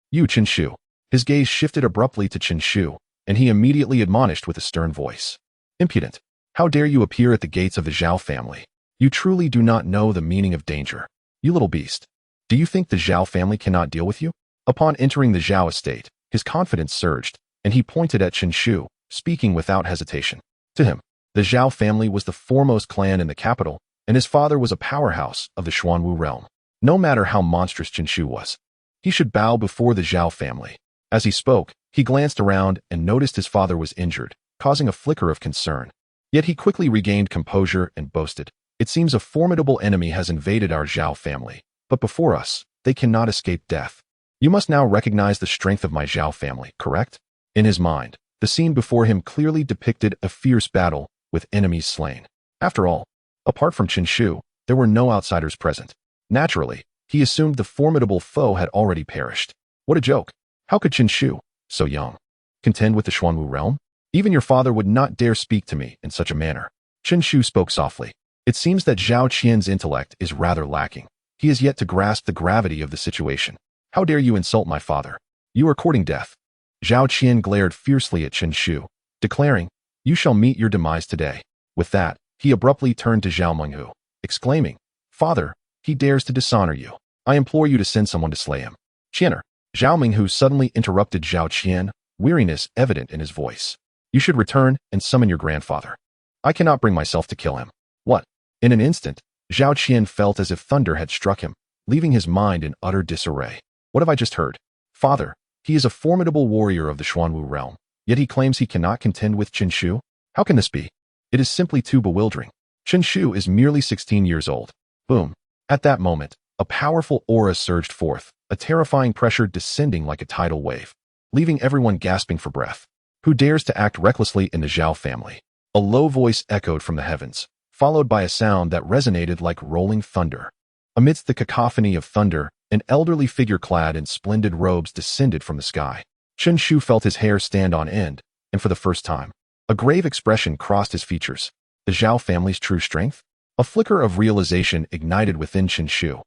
You, Chen Shu. His gaze shifted abruptly to Chen Shu, and he immediately admonished with a stern voice. Impudent! How dare you appear at the gates of the Zhao family? You truly do not know the meaning of danger. You little beast. Do you think the Zhao family cannot deal with you? Upon entering the Zhao estate, his confidence surged, and he pointed at Chen Shu, speaking without hesitation. To him, the Zhao family was the foremost clan in the capital, and his father was a powerhouse of the Xuanwu realm. No matter how monstrous Chen Shu was, he should bow before the Zhao family. As he spoke, he glanced around and noticed his father was injured, causing a flicker of concern. Yet he quickly regained composure and boasted, It seems a formidable enemy has invaded our Zhao family, but before us, they cannot escape death. You must now recognize the strength of my Zhao family, correct? In his mind, the scene before him clearly depicted a fierce battle with enemies slain. After all, apart from Chen Shu, there were no outsiders present. Naturally, he assumed the formidable foe had already perished. What a joke! How could Chen Shu, so young, contend with the Xuanwu realm? Even your father would not dare speak to me in such a manner. Chen Shu spoke softly. It seems that Zhao Qian's intellect is rather lacking. He has yet to grasp the gravity of the situation. How dare you insult my father? You are courting death. Zhao Qian glared fiercely at Chen Shu, declaring, You shall meet your demise today. With that, he abruptly turned to Zhao Menghu, exclaiming, Father, he dares to dishonor you. I implore you to send someone to slay him. Qianer. Zhao Menghu suddenly interrupted Zhao Qian, weariness evident in his voice. You should return and summon your grandfather. I cannot bring myself to kill him. What? In an instant, Zhao Qian felt as if thunder had struck him, leaving his mind in utter disarray. What have I just heard? Father, he is a formidable warrior of the Xuanwu realm, yet he claims he cannot contend with Chen Shu? How can this be? It is simply too bewildering. Chen Shu is merely 16 years old. Boom. At that moment, a powerful aura surged forth, a terrifying pressure descending like a tidal wave, leaving everyone gasping for breath. Who dares to act recklessly in the Zhao family? A low voice echoed from the heavens, followed by a sound that resonated like rolling thunder. Amidst the cacophony of thunder, an elderly figure clad in splendid robes descended from the sky. Chen Shu felt his hair stand on end, and for the first time, a grave expression crossed his features. The Zhao family's true strength? A flicker of realization ignited within Chen Shu.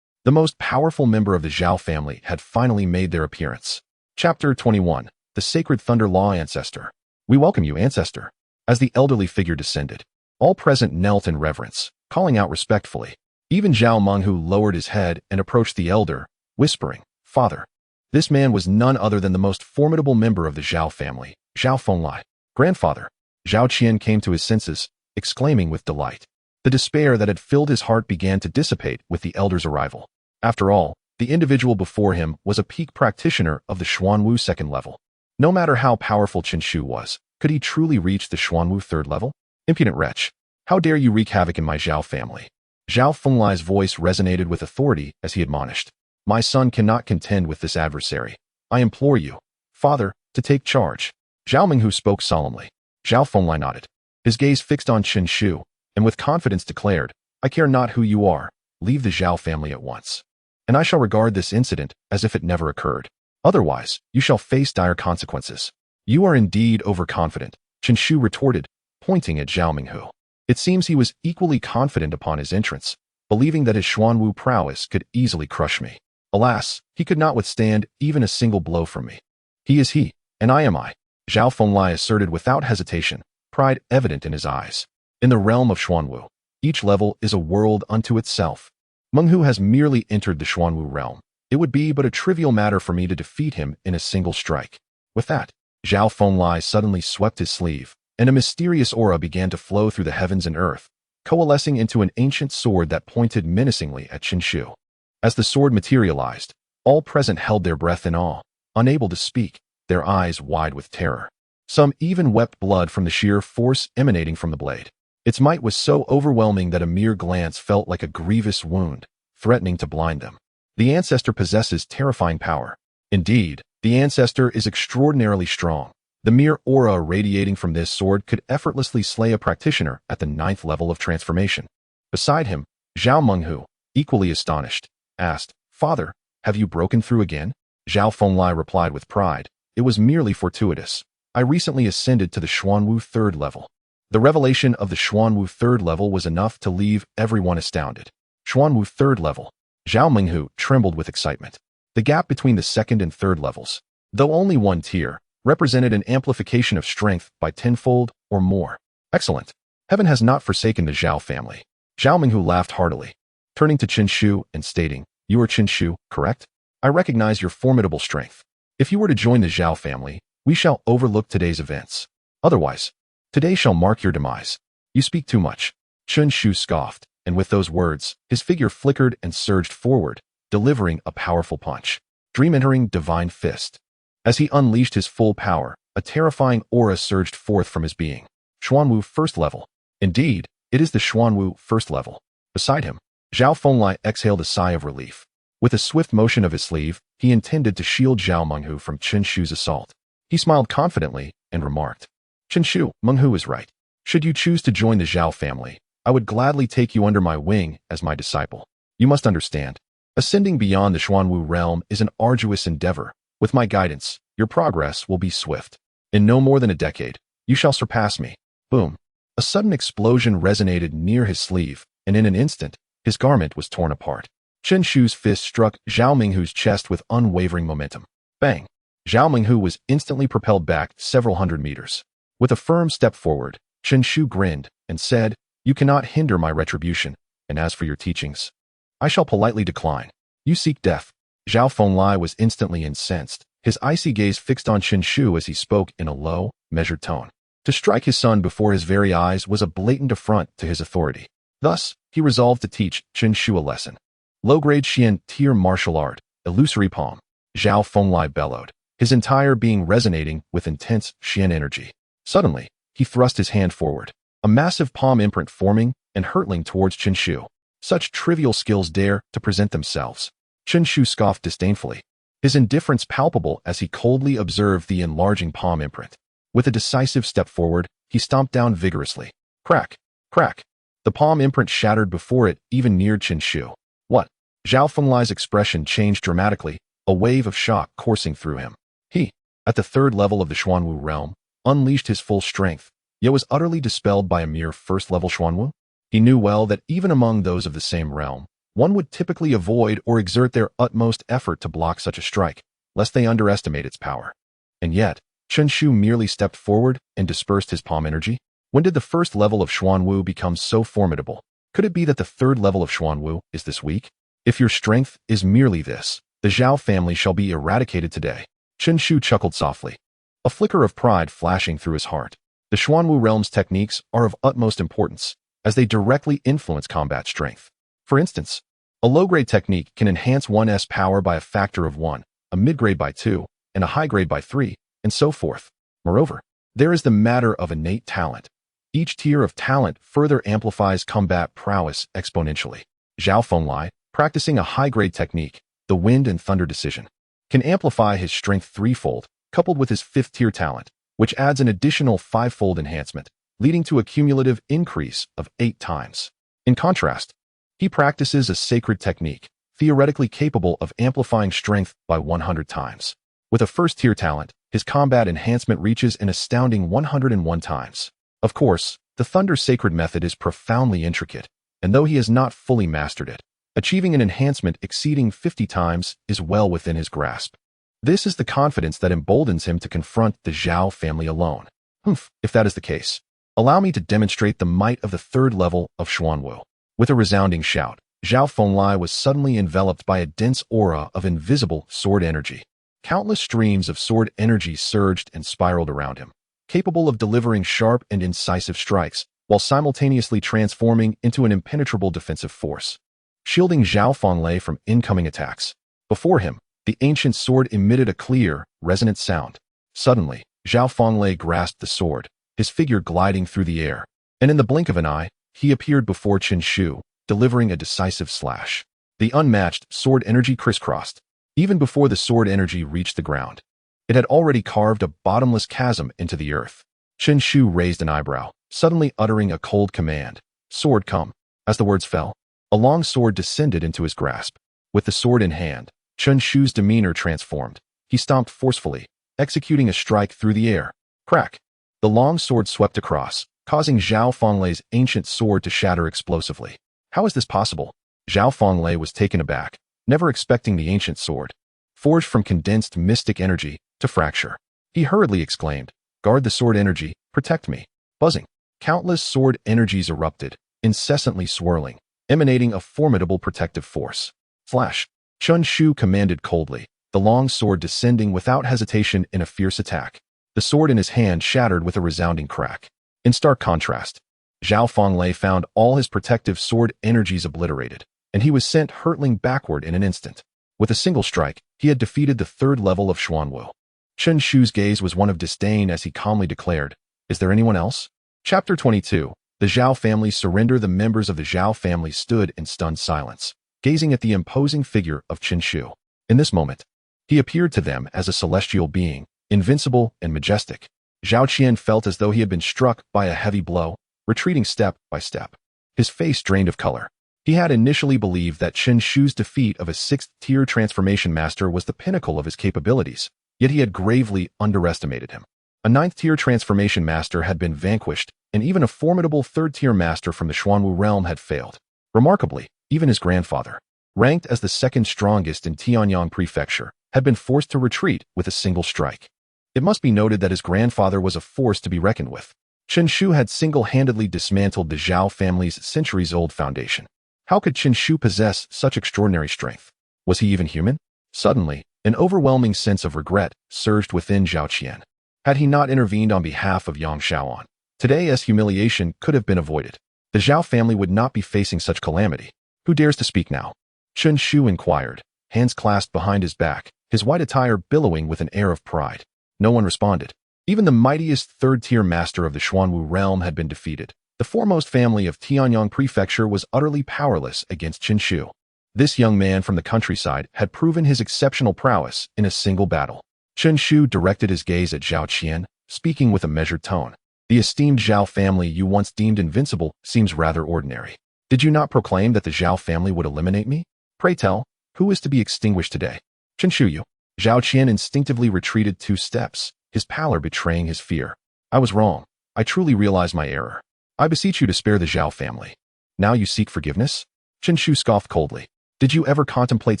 The most powerful member of the Zhao family had finally made their appearance. Chapter 21. The Sacred Thunder Law Ancestor. We welcome you, Ancestor. As the elderly figure descended, all present knelt in reverence, calling out respectfully. Even Zhao Menghu lowered his head and approached the elder, whispering, Father. This man was none other than the most formidable member of the Zhao family, Zhao Fenglai. Grandfather. Zhao Qian came to his senses, exclaiming with delight. The despair that had filled his heart began to dissipate with the elder's arrival. After all, the individual before him was a peak practitioner of the Xuanwu second level. No matter how powerful Chen Shu was, could he truly reach the Xuanwu third level? Impudent wretch! How dare you wreak havoc in my Zhao family? Zhao Fenglai's voice resonated with authority as he admonished. My son cannot contend with this adversary. I implore you, Father, to take charge. Zhao Menghu spoke solemnly. Zhao Fenglai nodded. His gaze fixed on Chen Shu, and with confidence declared, I care not who you are. Leave the Zhao family at once. And I shall regard this incident as if it never occurred. Otherwise, you shall face dire consequences. You are indeed overconfident, Chen Shu retorted, pointing at Zhao Minghu. It seems he was equally confident upon his entrance, believing that his Xuanwu prowess could easily crush me. Alas, he could not withstand even a single blow from me. He is he, and I am I, Zhao Fenglai asserted without hesitation, pride evident in his eyes. In the realm of Xuanwu, each level is a world unto itself. Menghu has merely entered the Xuanwu realm. It would be but a trivial matter for me to defeat him in a single strike. With that, Zhao Fenglai suddenly swept his sleeve, and a mysterious aura began to flow through the heavens and earth, coalescing into an ancient sword that pointed menacingly at Chen Shu. As the sword materialized, all present held their breath in awe, unable to speak, their eyes wide with terror. Some even wept blood from the sheer force emanating from the blade. Its might was so overwhelming that a mere glance felt like a grievous wound, threatening to blind them. The ancestor possesses terrifying power. Indeed, the ancestor is extraordinarily strong. The mere aura radiating from this sword could effortlessly slay a practitioner at the 9th level of transformation. Beside him, Zhao Menghu, equally astonished, asked, "Father, have you broken through again?" Zhao Fenglai replied with pride, "It was merely fortuitous. I recently ascended to the Xuanwu 3rd level." The revelation of the Xuanwu 3rd level was enough to leave everyone astounded. Xuanwu 3rd level. Zhao Minghu trembled with excitement. The gap between the 2nd and 3rd levels, though only one tier, represented an amplification of strength by tenfold or more. Excellent. Heaven has not forsaken the Zhao family. Zhao Minghu laughed heartily, turning to Chen Shu and stating, "You are Chen Shu, correct? I recognize your formidable strength. If you were to join the Zhao family, we shall overlook today's events. Otherwise, today shall mark your demise. You speak too much." Chen Shu scoffed, and with those words, his figure flickered and surged forward, delivering a powerful punch. Dream entering divine fist. As he unleashed his full power, a terrifying aura surged forth from his being. Xuanwu 1st level. Indeed, it is the Xuanwu 1st level. Beside him, Zhao Fenglai exhaled a sigh of relief. With a swift motion of his sleeve, he intended to shield Zhao Menghu from Chen Shu's assault. He smiled confidently and remarked, "Chen Shu, Menghu is right. Should you choose to join the Zhao family, I would gladly take you under my wing as my disciple. You must understand, ascending beyond the Xuanwu realm is an arduous endeavor. With my guidance, your progress will be swift. In no more than a decade, you shall surpass me." Boom. A sudden explosion resonated near his sleeve, and in an instant, his garment was torn apart. Chen Shu's fist struck Zhao Minghu's chest with unwavering momentum. Bang! Zhao Minghu was instantly propelled back several hundred meters. With a firm step forward, Chen Shu grinned and said, "You cannot hinder my retribution, and as for your teachings, I shall politely decline. You seek death." Zhao Fenglai was instantly incensed, his icy gaze fixed on Chen Shu as he spoke in a low, measured tone. To strike his son before his very eyes was a blatant affront to his authority. Thus, he resolved to teach Chen Shu a lesson. Low-grade Xian tier martial art, illusory palm. Zhao Fenglai bellowed, his entire being resonating with intense Xian energy. Suddenly, he thrust his hand forward, a massive palm imprint forming and hurtling towards Chen Shu. Such trivial skills dare to present themselves. Chen Shu scoffed disdainfully, his indifference palpable as he coldly observed the enlarging palm imprint. With a decisive step forward, he stomped down vigorously. Crack! Crack! The palm imprint shattered before it even neared Chen Shu. What? Zhao Fenglai's expression changed dramatically, a wave of shock coursing through him. He, at the 3rd level of the Xuanwu realm, unleashed his full strength, yet was utterly dispelled by a mere 1st-level Xuanwu. He knew well that even among those of the same realm, one would typically avoid or exert their utmost effort to block such a strike, lest they underestimate its power. And yet, Chen Shu merely stepped forward and dispersed his palm energy. When did the 1st level of Xuanwu become so formidable? Could it be that the 3rd level of Xuanwu is this weak? If your strength is merely this, the Zhao family shall be eradicated today. Chen Shu chuckled softly, a flicker of pride flashing through his heart. The Xuanwu realm's techniques are of utmost importance, as they directly influence combat strength. For instance, a low-grade technique can enhance one's power by a factor of 1, a mid-grade by 2, and a high-grade by 3, and so forth. Moreover, there is the matter of innate talent. Each tier of talent further amplifies combat prowess exponentially. Zhao Fenglai, practicing a high-grade technique, the Wind and Thunder Decision, can amplify his strength threefold, coupled with his 5th-tier talent, which adds an additional 5-fold enhancement, leading to a cumulative increase of 8 times. In contrast, he practices a sacred technique, theoretically capable of amplifying strength by 100 times. With a first-tier talent, his combat enhancement reaches an astounding 101 times. Of course, the Thunder Sacred method is profoundly intricate, and though he has not fully mastered it, achieving an enhancement exceeding 50 times is well within his grasp. This is the confidence that emboldens him to confront the Zhao family alone. If that is the case, allow me to demonstrate the might of the third level of Xuanwu. With a resounding shout, Zhao Fenglai was suddenly enveloped by a dense aura of invisible sword energy. Countless streams of sword energy surged and spiraled around him, capable of delivering sharp and incisive strikes, while simultaneously transforming into an impenetrable defensive force, shielding Zhao Fenglai from incoming attacks. Before him, the ancient sword emitted a clear, resonant sound. Suddenly, Zhao Fenglai grasped the sword, his figure gliding through the air, and in the blink of an eye, he appeared before Qin Shu, delivering a decisive slash. The unmatched sword energy crisscrossed. Even before the sword energy reached the ground, it had already carved a bottomless chasm into the earth. Qin Shu raised an eyebrow, suddenly uttering a cold command. Sword come. As the words fell, a long sword descended into his grasp. With the sword in hand, Qin Shu's demeanor transformed. He stomped forcefully, executing a strike through the air. Crack! The long sword swept across, causing Zhao Fenglai's ancient sword to shatter explosively. How is this possible? Zhao Fenglai was taken aback, never expecting the ancient sword, forged from condensed mystic energy, to fracture. He hurriedly exclaimed, "Guard the sword energy, protect me." Buzzing, countless sword energies erupted, incessantly swirling, emanating a formidable protective force. Flash! Qin Shu commanded coldly, the long sword descending without hesitation in a fierce attack. The sword in his hand shattered with a resounding crack. In stark contrast, Zhao Fenglai found all his protective sword energies obliterated, and he was sent hurtling backward in an instant. With a single strike, he had defeated the third level of Xuanwu. Qin Shu's gaze was one of disdain as he calmly declared, "Is there anyone else?" Chapter 22. The Zhao family surrender. The members of the Zhao family stood in stunned silence, gazing at the imposing figure of Qin Shu. In this moment, he appeared to them as a celestial being, invincible and majestic. Zhao Qian felt as though he had been struck by a heavy blow, retreating step by step. His face drained of color. He had initially believed that Qin Shu's defeat of a 6th-tier transformation master was the pinnacle of his capabilities, yet he had gravely underestimated him. A 9th-tier transformation master had been vanquished, and even a formidable 3rd-tier master from the Xuanwu realm had failed. Remarkably, even his grandfather, ranked as the 2nd strongest in Tianyang Prefecture, had been forced to retreat with a single strike. It must be noted that his grandfather was a force to be reckoned with. Qin Shu had single-handedly dismantled the Zhao family's centuries-old foundation. How could Qin Shu possess such extraordinary strength? Was he even human? Suddenly, an overwhelming sense of regret surged within Zhao Qian. Had he not intervened on behalf of Yang Shaoan, today's humiliation could have been avoided. The Zhao family would not be facing such calamity. Who dares to speak now? Qin Shu inquired, hands clasped behind his back, his white attire billowing with an air of pride. No one responded. Even the mightiest 3rd-tier master of the Xuanwu realm had been defeated. The foremost family of Tianyang Prefecture was utterly powerless against Qin Shu. This young man from the countryside had proven his exceptional prowess in a single battle. Qin Shu directed his gaze at Zhao Qian, speaking with a measured tone. The esteemed Zhao family you once deemed invincible seems rather ordinary. Did you not proclaim that the Zhao family would eliminate me? Pray tell, who is to be extinguished today? Qin Shu you. Zhao Qian instinctively retreated 2 steps, his pallor betraying his fear. I was wrong. I truly realize my error. I beseech you to spare the Zhao family. Now you seek forgiveness? Qin Shu scoffed coldly. Did you ever contemplate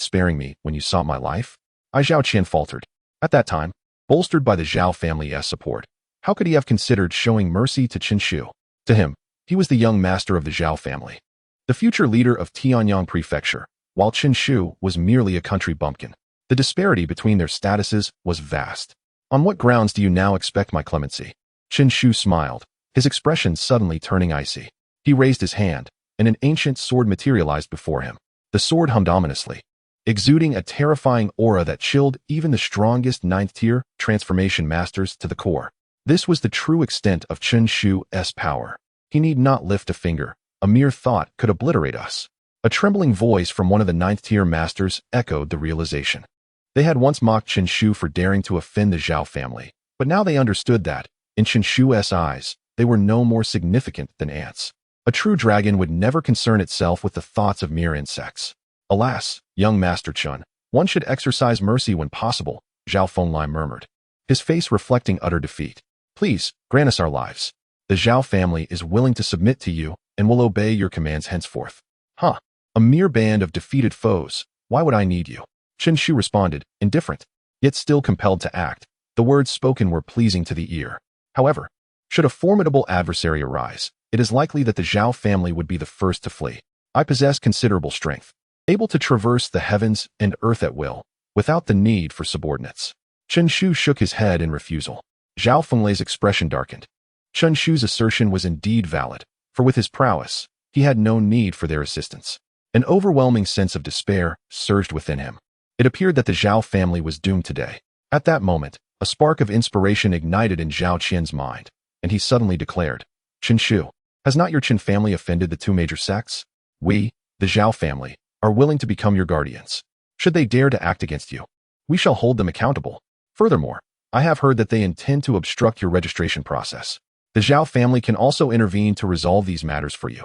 sparing me when you sought my life? Zhao Qian faltered. At that time, bolstered by the Zhao family's support, how could he have considered showing mercy to Qin Shu? To him, he was the young master of the Zhao family, the future leader of Tianyang Prefecture, while Qin Shu was merely a country bumpkin. The disparity between their statuses was vast. On what grounds do you now expect my clemency? Qin Shu smiled, his expression suddenly turning icy. He raised his hand, and an ancient sword materialized before him. The sword hummed ominously, exuding a terrifying aura that chilled even the strongest 9th-tier transformation masters to the core. This was the true extent of Qin Shu's power. He need not lift a finger. A mere thought could obliterate us. A trembling voice from one of the 9th-tier masters echoed the realization. They had once mocked Qin Shu for daring to offend the Zhao family, but now they understood that, in Qin Shu's eyes, they were no more significant than ants. A true dragon would never concern itself with the thoughts of mere insects. Alas, young Master Chun, one should exercise mercy when possible, Zhao Fenglai murmured, his face reflecting utter defeat. Please, grant us our lives. The Zhao family is willing to submit to you and will obey your commands henceforth. Huh, a mere band of defeated foes. Why would I need you? Chen Shu responded, indifferent, yet still compelled to act. The words spoken were pleasing to the ear. However, should a formidable adversary arise, it is likely that the Zhao family would be the first to flee. I possess considerable strength, able to traverse the heavens and earth at will, without the need for subordinates. Chen Shu shook his head in refusal. Zhao Fenglai's expression darkened. Chen Shu's assertion was indeed valid, for with his prowess, he had no need for their assistance. An overwhelming sense of despair surged within him. It appeared that the Zhao family was doomed today. At that moment, a spark of inspiration ignited in Zhao Qian's mind, and he suddenly declared, Chen Shu, has not your Qin family offended the two major sects? We, the Zhao family, are willing to become your guardians. Should they dare to act against you, we shall hold them accountable. Furthermore, I have heard that they intend to obstruct your registration process. The Zhao family can also intervene to resolve these matters for you.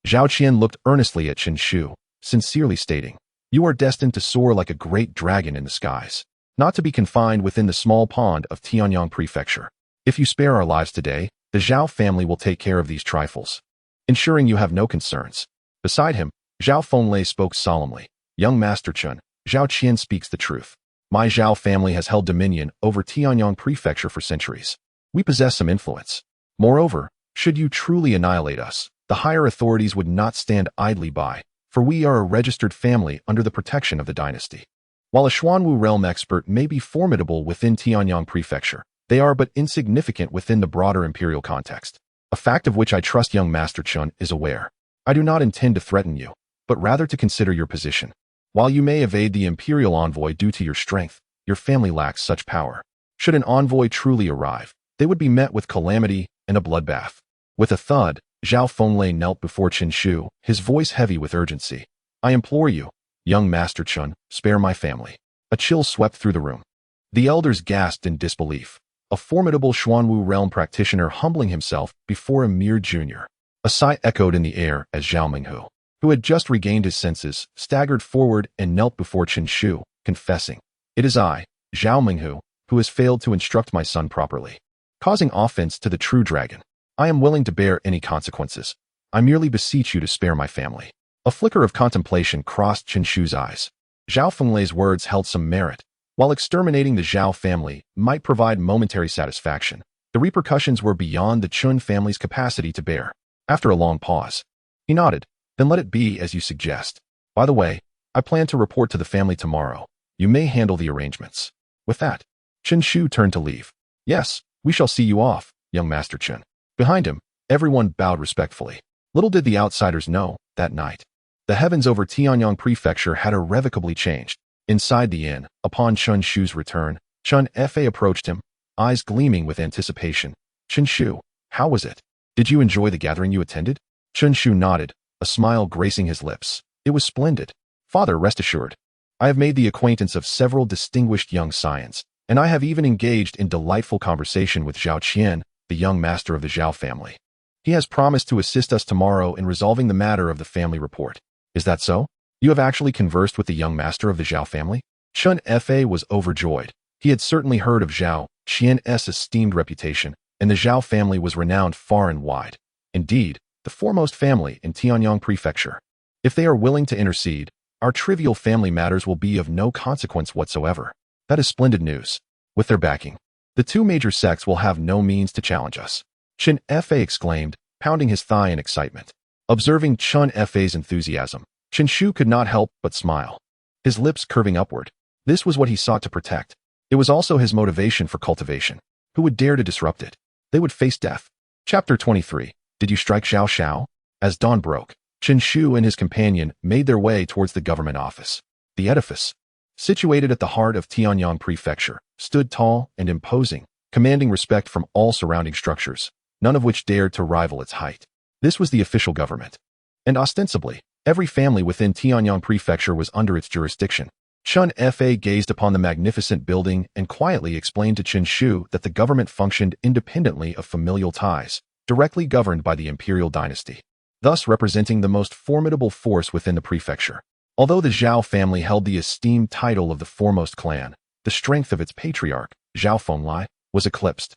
Zhao Qian looked earnestly at Chen Shu, sincerely stating, you are destined to soar like a great dragon in the skies, not to be confined within the small pond of Tianyang Prefecture. If you spare our lives today, the Zhao family will take care of these trifles, ensuring you have no concerns. Beside him, Zhao Fenglai spoke solemnly. Young Master Chun, Zhao Qian speaks the truth. My Zhao family has held dominion over Tianyang Prefecture for centuries. We possess some influence. Moreover, should you truly annihilate us, the higher authorities would not stand idly by, for we are a registered family under the protection of the dynasty. While a Xuanwu realm expert may be formidable within Tianyang Prefecture, they are but insignificant within the broader imperial context, a fact of which I trust young Master Chun is aware. I do not intend to threaten you, but rather to consider your position. While you may evade the imperial envoy due to your strength, your family lacks such power. Should an envoy truly arrive, they would be met with calamity and a bloodbath. With a thud, Zhao Fenglai knelt before Chen Shu, his voice heavy with urgency. I implore you, young Master Chun, spare my family. A chill swept through the room. The elders gasped in disbelief. A formidable Xuanwu realm practitioner humbling himself before a mere junior. A sigh echoed in the air as Zhao Minghu, who had just regained his senses, staggered forward and knelt before Chen Shu, confessing, it is I, Zhao Minghu, who has failed to instruct my son properly, causing offense to the true dragon. I am willing to bear any consequences. I merely beseech you to spare my family. A flicker of contemplation crossed Chen Shu's eyes. Zhao Fenglai's words held some merit. While exterminating the Zhao family might provide momentary satisfaction, the repercussions were beyond the Chun family's capacity to bear. After a long pause, he nodded, then let it be as you suggest. By the way, I plan to report to the family tomorrow. You may handle the arrangements. With that, Chen Shu turned to leave. Yes, we shall see you off, young Master Chen. Behind him, everyone bowed respectfully. Little did the outsiders know, that night, the heavens over Tianyang Prefecture had irrevocably changed. Inside the inn, upon Chen Shu's return, Chen Fa approached him, eyes gleaming with anticipation. Chen Shu, how was it? Did you enjoy the gathering you attended? Chen Shu nodded, a smile gracing his lips. It was splendid. Father, rest assured. I have made the acquaintance of several distinguished young scions, and I have even engaged in delightful conversation with Zhao Qian, the young master of the Zhao family. He has promised to assist us tomorrow in resolving the matter of the family report. Is that so? You have actually conversed with the young master of the Zhao family? Chen Fa was overjoyed. He had certainly heard of Zhao Qian's esteemed reputation, and the Zhao family was renowned far and wide. Indeed, the foremost family in Tianyang Prefecture. If they are willing to intercede, our trivial family matters will be of no consequence whatsoever. That is splendid news. With their backing, the two major sects will have no means to challenge us. Chen Fa exclaimed, pounding his thigh in excitement. Observing Chen Fa's enthusiasm, Chen Shu could not help but smile, his lips curving upward. This was what he sought to protect. It was also his motivation for cultivation. Who would dare to disrupt it? They would face death. Chapter 23. Did you strike Xiao Xiao? As dawn broke, Chen Shu and his companion made their way towards the government office. The edifice, situated at the heart of Tianyang Prefecture, stood tall and imposing, commanding respect from all surrounding structures, none of which dared to rival its height. This was the official government, and ostensibly, every family within Tianyang Prefecture was under its jurisdiction. Chen Fa gazed upon the magnificent building and quietly explained to Chen Shu that the government functioned independently of familial ties, directly governed by the imperial dynasty. thus representing the most formidable force within the prefecture. Although the Zhao family held the esteemed title of the foremost clan, the strength of its patriarch, Zhao Fenglai, was eclipsed,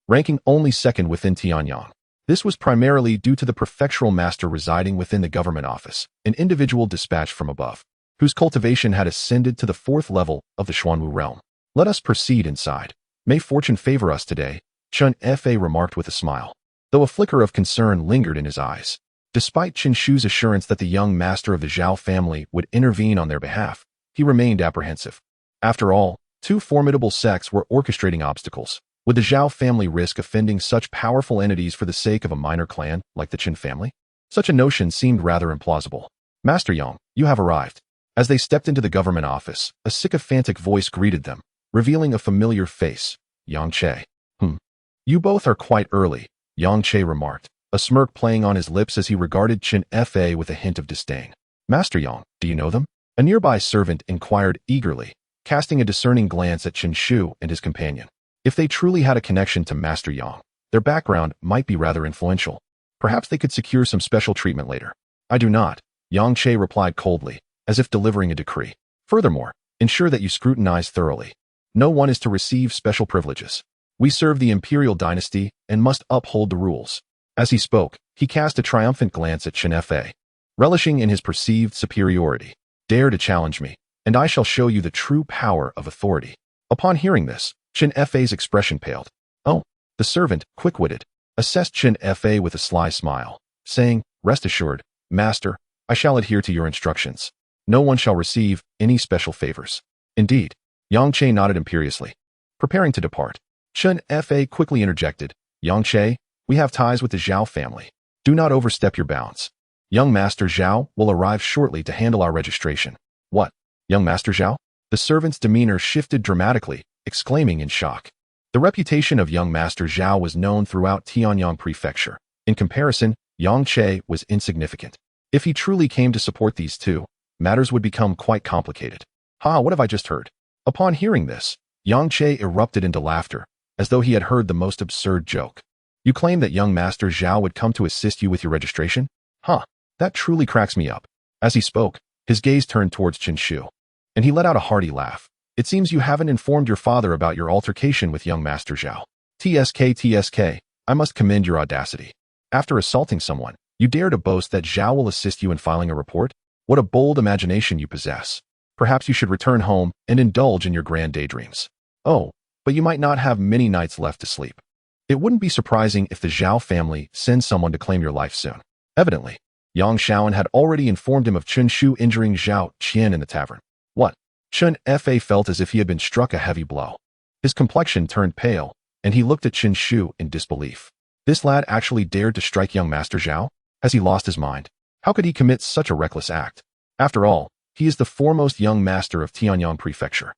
ranking only second within Tianyang. This was primarily due to the prefectural master residing within the government office, an individual dispatched from above, whose cultivation had ascended to the 4th level of the Xuanwu realm. Let us proceed inside. May fortune favor us today, Chen Fa remarked with a smile, though a flicker of concern lingered in his eyes. Despite Qin Shu's assurance that the young master of the Zhao family would intervene on their behalf, he remained apprehensive. After all, two formidable sects were orchestrating obstacles. Would the Zhao family risk offending such powerful entities for the sake of a minor clan like the Qin family? Such a notion seemed rather implausible. Master Yang, you have arrived. As they stepped into the government office, a sycophantic voice greeted them, revealing a familiar face, Yang Che. You both are quite early, Yang Che remarked, a smirk playing on his lips as he regarded Qin Fa with a hint of disdain. Master Yang, do you know them? A nearby servant inquired eagerly, casting a discerning glance at Qin Shu and his companion. If they truly had a connection to Master Yang, their background might be rather influential. Perhaps they could secure some special treatment later. I do not, Yang Che replied coldly, as if delivering a decree. Furthermore, ensure that you scrutinize thoroughly. No one is to receive special privileges. We serve the imperial dynasty and must uphold the rules. As he spoke, he cast a triumphant glance at Qin Fa, relishing in his perceived superiority. Dare to challenge me, and I shall show you the true power of authority. Upon hearing this, Qin Fa's expression paled. Oh, the servant, quick-witted, assessed Qin Fa with a sly smile, saying, Rest assured, master, I shall adhere to your instructions. No one shall receive any special favors. Indeed, Yang Che nodded imperiously, preparing to depart. Qin Fa quickly interjected, Yang Che, we have ties with the Zhao family. Do not overstep your bounds. Young Master Zhao will arrive shortly to handle our registration. What? Young Master Zhao? The servant's demeanor shifted dramatically, exclaiming in shock. The reputation of young Master Zhao was known throughout Tianyang Prefecture. In comparison, Yang Che was insignificant. If he truly came to support these two, matters would become quite complicated. What have I just heard? Upon hearing this, Yang Che erupted into laughter, as though he had heard the most absurd joke. You claim that young Master Zhao would come to assist you with your registration? That truly cracks me up. As he spoke, his gaze turned towards Qin Shu, and he let out a hearty laugh. It seems you haven't informed your father about your altercation with young Master Zhao. TSK, I must commend your audacity. After assaulting someone, you dare to boast that Zhao will assist you in filing a report? What a bold imagination you possess. Perhaps you should return home and indulge in your grand daydreams. Oh, but you might not have many nights left to sleep. It wouldn't be surprising if the Zhao family sends someone to claim your life soon. Evidently, Yang Shaoan had already informed him of Qin Shu injuring Zhao Qian in the tavern. What? Qin Fa felt as if he had been struck a heavy blow. His complexion turned pale, and he looked at Qin Shu in disbelief. This lad actually dared to strike young Master Zhao? Has he lost his mind? How could he commit such a reckless act? After all, he is the foremost young master of Tianyang Prefecture.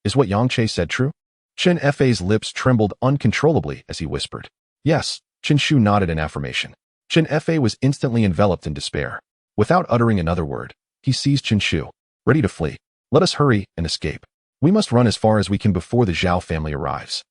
Is what Yang Che said true? Qin Fa's lips trembled uncontrollably as he whispered. Yes, Qin Shu nodded in affirmation. Qin Fa was instantly enveloped in despair. Without uttering another word, he seized Qin Shu, ready to flee. Let us hurry and escape. We must run as far as we can before the Zhao family arrives.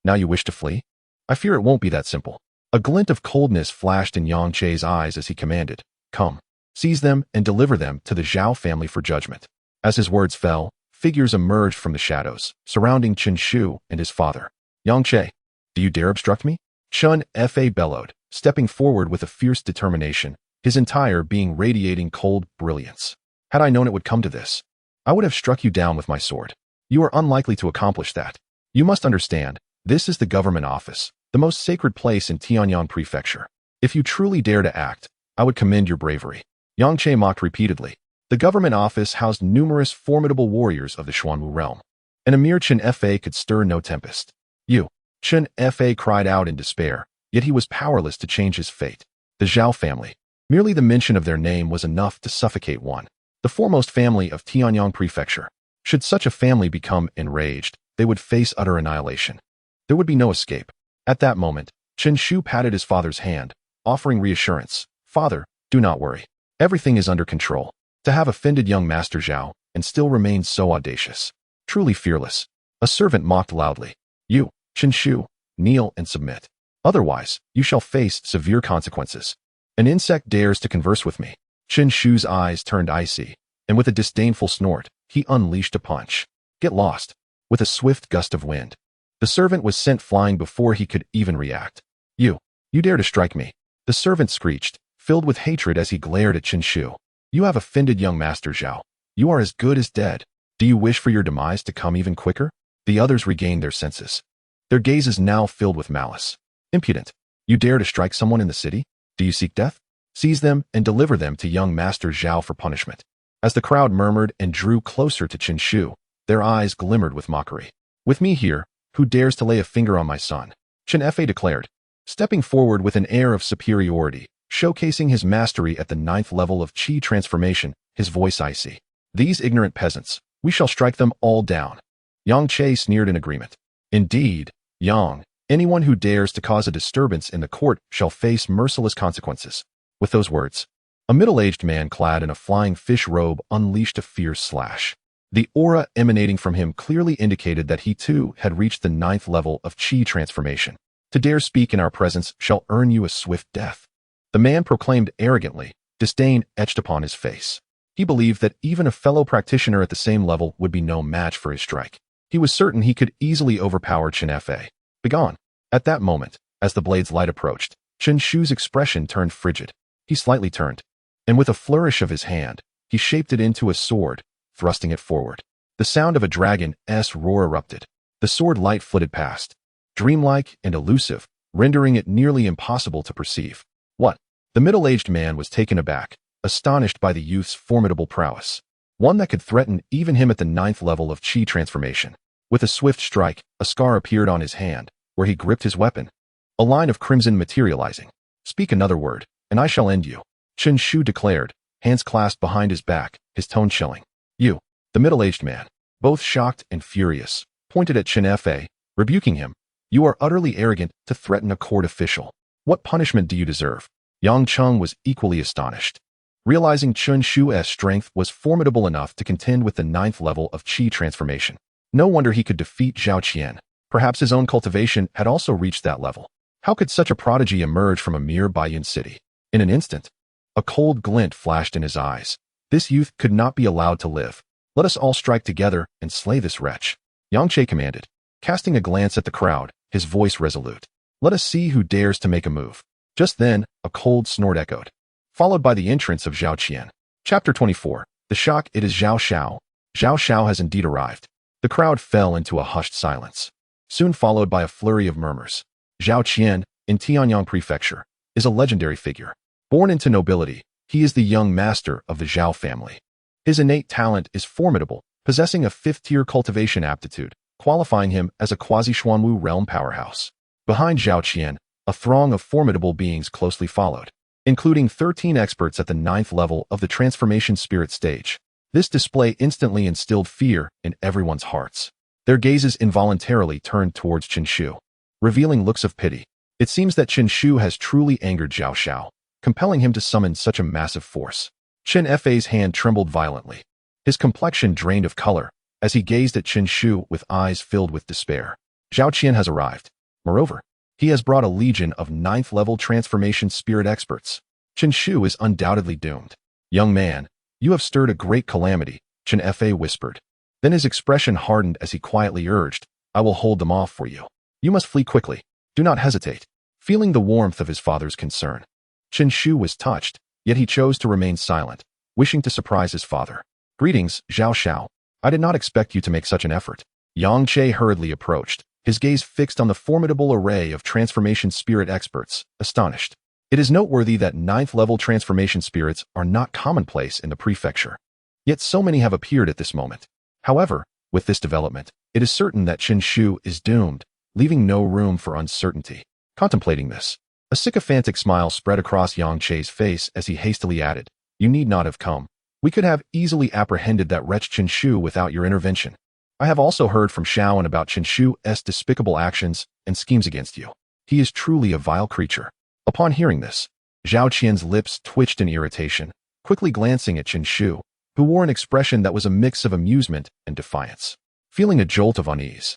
Now you wish to flee? I fear it won't be that simple. A glint of coldness flashed in Yang Che's eyes as he commanded, Come, seize them and deliver them to the Zhao family for judgment. As his words fell, figures emerged from the shadows, surrounding Qin Shu and his father. Yang Che, do you dare obstruct me? Qin Fa bellowed, stepping forward with a fierce determination, his entire being radiating cold brilliance. Had I known it would come to this, I would have struck you down with my sword. You are unlikely to accomplish that. You must understand, this is the government office, the most sacred place in Tianyang Prefecture. If you truly dare to act, I would commend your bravery. Yang Che mocked repeatedly. The government office housed numerous formidable warriors of the Xuanwu realm, and a mere Qin Fa could stir no tempest. Qin Fa cried out in despair, yet he was powerless to change his fate. The Zhao family. Merely the mention of their name was enough to suffocate one. The foremost family of Tianyang Prefecture. Should such a family become enraged, they would face utter annihilation. There would be no escape. At that moment, Qin Shu patted his father's hand, offering reassurance. Father, do not worry. Everything is under control. To have offended young Master Zhao and still remain so audacious. Truly fearless. A servant mocked loudly. You, Qin Shu, kneel and submit. Otherwise, you shall face severe consequences. An insect dares to converse with me. Chen Shu's eyes turned icy, and with a disdainful snort, he unleashed a punch. Get lost. With a swift gust of wind, the servant was sent flying before he could even react. You dare to strike me. The servant screeched, filled with hatred as he glared at Chen Shu. You have offended young Master Zhao. You are as good as dead. Do you wish for your demise to come even quicker? The others regained their senses. Their gazes now filled with malice. Impudent. You dare to strike someone in the city? Do you seek death? Seize them and deliver them to young Master Zhao for punishment. As the crowd murmured and drew closer to Chen Shu, their eyes glimmered with mockery. With me here, who dares to lay a finger on my son? Chen Fei declared, stepping forward with an air of superiority, showcasing his mastery at the 9th level of Qi transformation, his voice icy. These ignorant peasants, we shall strike them all down. Yang Che sneered in agreement. Indeed, Yang, anyone who dares to cause a disturbance in the court shall face merciless consequences. With those words, a middle-aged man clad in a flying fish robe unleashed a fierce slash. The aura emanating from him clearly indicated that he too had reached the 9th level of Qi transformation. To dare speak in our presence shall earn you a swift death. The man proclaimed arrogantly, disdain etched upon his face. He believed that even a fellow practitioner at the same level would be no match for his strike. He was certain he could easily overpower Chen Fei. Begone. At that moment, as the blade's light approached, Chen Shu's expression turned frigid. He slightly turned, and with a flourish of his hand, he shaped it into a sword, thrusting it forward. The sound of a dragon's roar erupted. The sword light flitted past, dreamlike and elusive, rendering it nearly impossible to perceive. What? The middle-aged man was taken aback, astonished by the youth's formidable prowess, one that could threaten even him at the 9th level of Qi transformation. With a swift strike, a scar appeared on his hand, where he gripped his weapon, a line of crimson materializing. Speak another word, and I shall end you, Chen Shu declared, hands clasped behind his back, his tone chilling. You, the middle-aged man, both shocked and furious, pointed at Chen Fei, rebuking him. You are utterly arrogant to threaten a court official. What punishment do you deserve? Yang Cheng was equally astonished. Realizing Chen Shu's strength was formidable enough to contend with the 9th level of Qi transformation. No wonder he could defeat Zhao Qian. Perhaps his own cultivation had also reached that level. How could such a prodigy emerge from a mere Baiyan city? In an instant, a cold glint flashed in his eyes. This youth could not be allowed to live. Let us all strike together and slay this wretch, Yang Che commanded, casting a glance at the crowd, his voice resolute. Let us see who dares to make a move. Just then, a cold snort echoed, followed by the entrance of Zhao Qian. Chapter 24. The shock. It is Zhao Xiao. Zhao Xiao has indeed arrived. The crowd fell into a hushed silence, soon followed by a flurry of murmurs. Zhao Qian, in Tianyang Prefecture, is a legendary figure. Born into nobility, he is the young master of the Zhao family. His innate talent is formidable, possessing a 5th-tier cultivation aptitude, qualifying him as a quasi-Xuanwu realm powerhouse. Behind Zhao Qian, a throng of formidable beings closely followed, including 13 experts at the 9th level of the transformation spirit stage. This display instantly instilled fear in everyone's hearts. Their gazes involuntarily turned towards Chen Shu, revealing looks of pity. It seems that Chen Shu has truly angered Zhao Xiao, compelling him to summon such a massive force. Chen Fei's hand trembled violently. His complexion drained of color as he gazed at Chen Shu with eyes filled with despair. Zhao Qian has arrived. Moreover, he has brought a legion of 9th level transformation spirit experts. Chen Shu is undoubtedly doomed. Young man, you have stirred a great calamity, Chen Fei whispered. Then his expression hardened as he quietly urged, I will hold them off for you. You must flee quickly. Do not hesitate. Feeling the warmth of his father's concern, Chen Shu was touched, yet he chose to remain silent, wishing to surprise his father. Greetings, Zhao Xiao. I did not expect you to make such an effort. Yang Che hurriedly approached, his gaze fixed on the formidable array of transformation spirit experts, astonished. It is noteworthy that 9th level transformation spirits are not commonplace in the prefecture. Yet so many have appeared at this moment. However, with this development, it is certain that Chen Shu is doomed, leaving no room for uncertainty. Contemplating this, a sycophantic smile spread across Yang Che's face as he hastily added, You need not have come. We could have easily apprehended that wretch Chen Shu without your intervention. I have also heard from Shaoan about Chen Shu's despicable actions and schemes against you. He is truly a vile creature. Upon hearing this, Zhao Qian's lips twitched in irritation, quickly glancing at Chen Shu, who wore an expression that was a mix of amusement and defiance. Feeling a jolt of unease,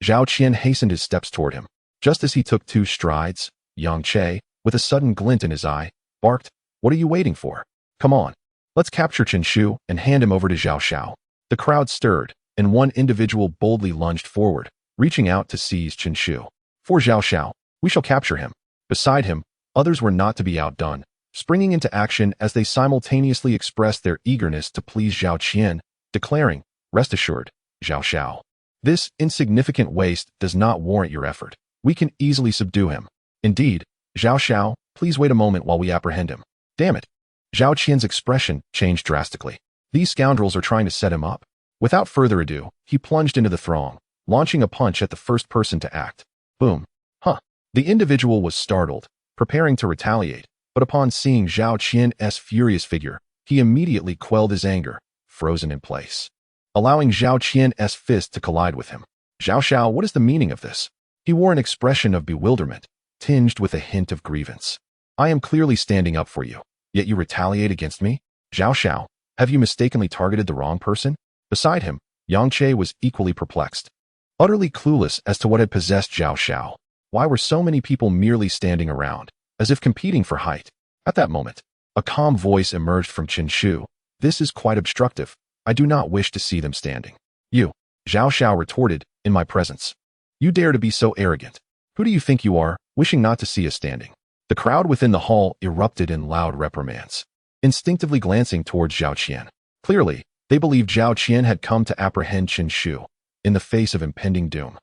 Zhao Qian hastened his steps toward him. Just as he took 2 strides, Yang Che, with a sudden glint in his eye, barked, "What are you waiting for? Come on. Let's capture Chen Shu and hand him over to Zhao Xiao." The crowd stirred, and one individual boldly lunged forward, reaching out to seize Chen Shu. "For Zhao Xiao, we shall capture him." Beside him, others were not to be outdone, springing into action as they simultaneously expressed their eagerness to please Zhao Qian, declaring, "Rest assured, Zhao Xiao. This insignificant waste does not warrant your effort. We can easily subdue him. Indeed, Zhao Xiao, please wait a moment while we apprehend him." "Damn it." Zhao Qian's expression changed drastically. These scoundrels are trying to set him up. Without further ado, he plunged into the throng, launching a punch at the first person to act. Boom. Huh. The individual was startled, preparing to retaliate, but upon seeing Zhao Qian's furious figure, he immediately quelled his anger, frozen in place, allowing Zhao Qian's fist to collide with him. "Zhao Xiao, what is the meaning of this?" He wore an expression of bewilderment, tinged with a hint of grievance. "I am clearly standing up for you, yet you retaliate against me? Zhao Xiao, have you mistakenly targeted the wrong person?" Beside him, Yang Che was equally perplexed, utterly clueless as to what had possessed Zhao Xiao. Why were so many people merely standing around, as if competing for height? At that moment, a calm voice emerged from Chen Shu. "This is quite obstructive. I do not wish to see them standing." "You," Zhao Xiao retorted, "in my presence. You dare to be so arrogant. Who do you think you are, wishing not to see us standing?" The crowd within the hall erupted in loud reprimands, instinctively glancing towards Zhao Qian. Clearly, they believed Zhao Qian had come to apprehend Chen Shu, in the face of impending doom.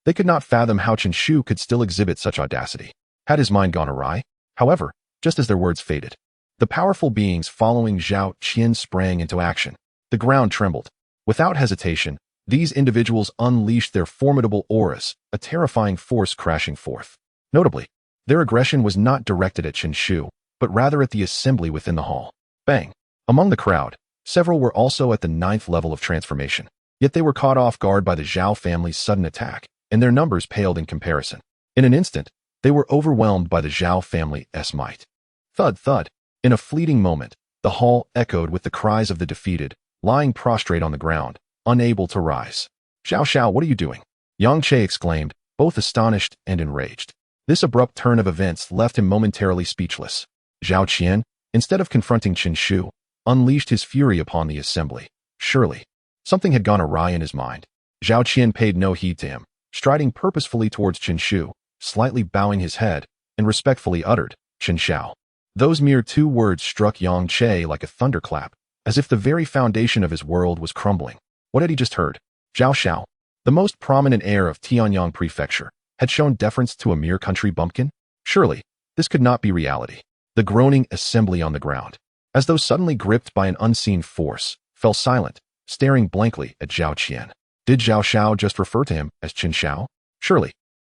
They could not fathom how Chen Shu could still exhibit such audacity. Had his mind gone awry? However, just as their words faded, the powerful beings following Zhao Qian sprang into action. The ground trembled. Without hesitation, these individuals unleashed their formidable auras, a terrifying force crashing forth. Notably, their aggression was not directed at Chen Shu, but rather at the assembly within the hall. Bang! Among the crowd, several were also at the 9th level of transformation. Yet they were caught off guard by the Zhao family's sudden attack, and their numbers paled in comparison. In an instant, they were overwhelmed by the Zhao family's might. Thud, thud. In a fleeting moment, the hall echoed with the cries of the defeated, lying prostrate on the ground, unable to rise. "Zhao Xiao, what are you doing?" Yang Che exclaimed, both astonished and enraged. This abrupt turn of events left him momentarily speechless. Zhao Qian, instead of confronting Chen Shu, unleashed his fury upon the assembly. Surely, something had gone awry in his mind. Zhao Qian paid no heed to him, striding purposefully towards Chen Shu, slightly bowing his head, and respectfully uttered, "Chen Xiao." Those mere 2 words struck Yang Che like a thunderclap, as if the very foundation of his world was crumbling. What had he just heard? Zhao Xiao, the most prominent heir of Tianyang Prefecture, had shown deference to a mere country bumpkin? Surely, this could not be reality. The groaning assembly on the ground, as though suddenly gripped by an unseen force, fell silent, staring blankly at Zhao Qian. Did Zhao Xiao just refer to him as Chen Xiao? Surely,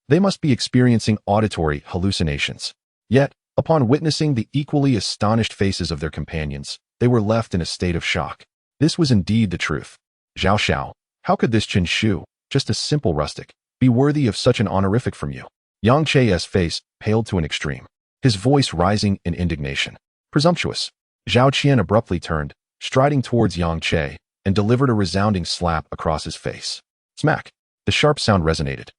they must be experiencing auditory hallucinations. Yet, upon witnessing the equally astonished faces of their companions, they were left in a state of shock. This was indeed the truth. Zhao Xiao, how could this Chen Shu, just a simple rustic, be worthy of such an honorific from you? Yang Che's face paled to an extreme, his voice rising in indignation. Presumptuous. Zhao Qian abruptly turned, striding towards Yang Che, and delivered a resounding slap across his face. Smack! The sharp sound resonated,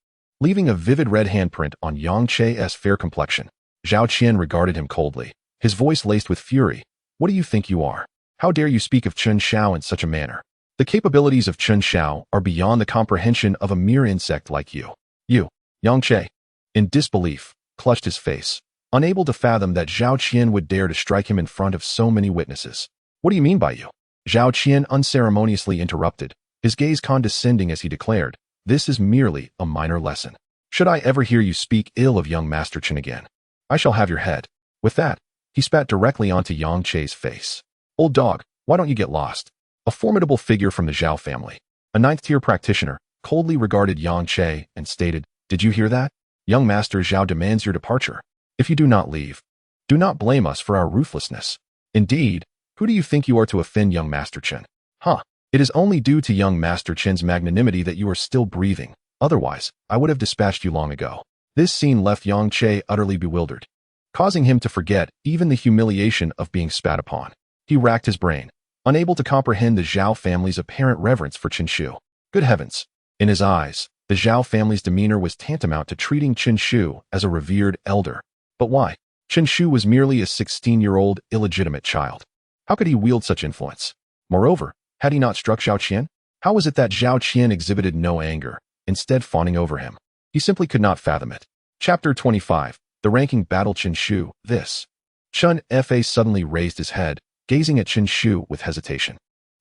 leaving a vivid red handprint on Yang Che's fair complexion. Zhao Qian regarded him coldly, his voice laced with fury. "What do you think you are? How dare you speak of Chen Xiao in such a manner? The capabilities of Chen Xiao are beyond the comprehension of a mere insect like you." "You," Yang Che, in disbelief, clutched his face, unable to fathom that Zhao Qian would dare to strike him in front of so many witnesses. "What do you mean by you?" Zhao Qian unceremoniously interrupted, his gaze condescending as he declared, "This is merely a minor lesson. Should I ever hear you speak ill of young Master Chen again, I shall have your head." With that, he spat directly onto Yang Che's face. "Old dog, why don't you get lost?" A formidable figure from the Zhao family, a 9th-tier practitioner, coldly regarded Yang Che and stated, "Did you hear that? Young Master Zhao demands your departure. If you do not leave, do not blame us for our ruthlessness. Indeed, who do you think you are to offend young Master Chen? Huh, it is only due to young Master Chen's magnanimity that you are still breathing. Otherwise, I would have dispatched you long ago." This scene left Yang Che utterly bewildered, causing him to forget even the humiliation of being spat upon. He racked his brain, unable to comprehend the Zhao family's apparent reverence for Chen Shu. Good heavens! In his eyes, the Zhao family's demeanor was tantamount to treating Chen Shu as a revered elder. But why? Chen Shu was merely a 16-year-old illegitimate child. How could he wield such influence? Moreover, had he not struck Zhao Qian? How was it that Zhao Qian exhibited no anger, instead fawning over him? He simply could not fathom it. Chapter 25. The Ranking Battle. Chen Shu. This. Chen Fa suddenly raised his head, gazing at Chen Shu with hesitation.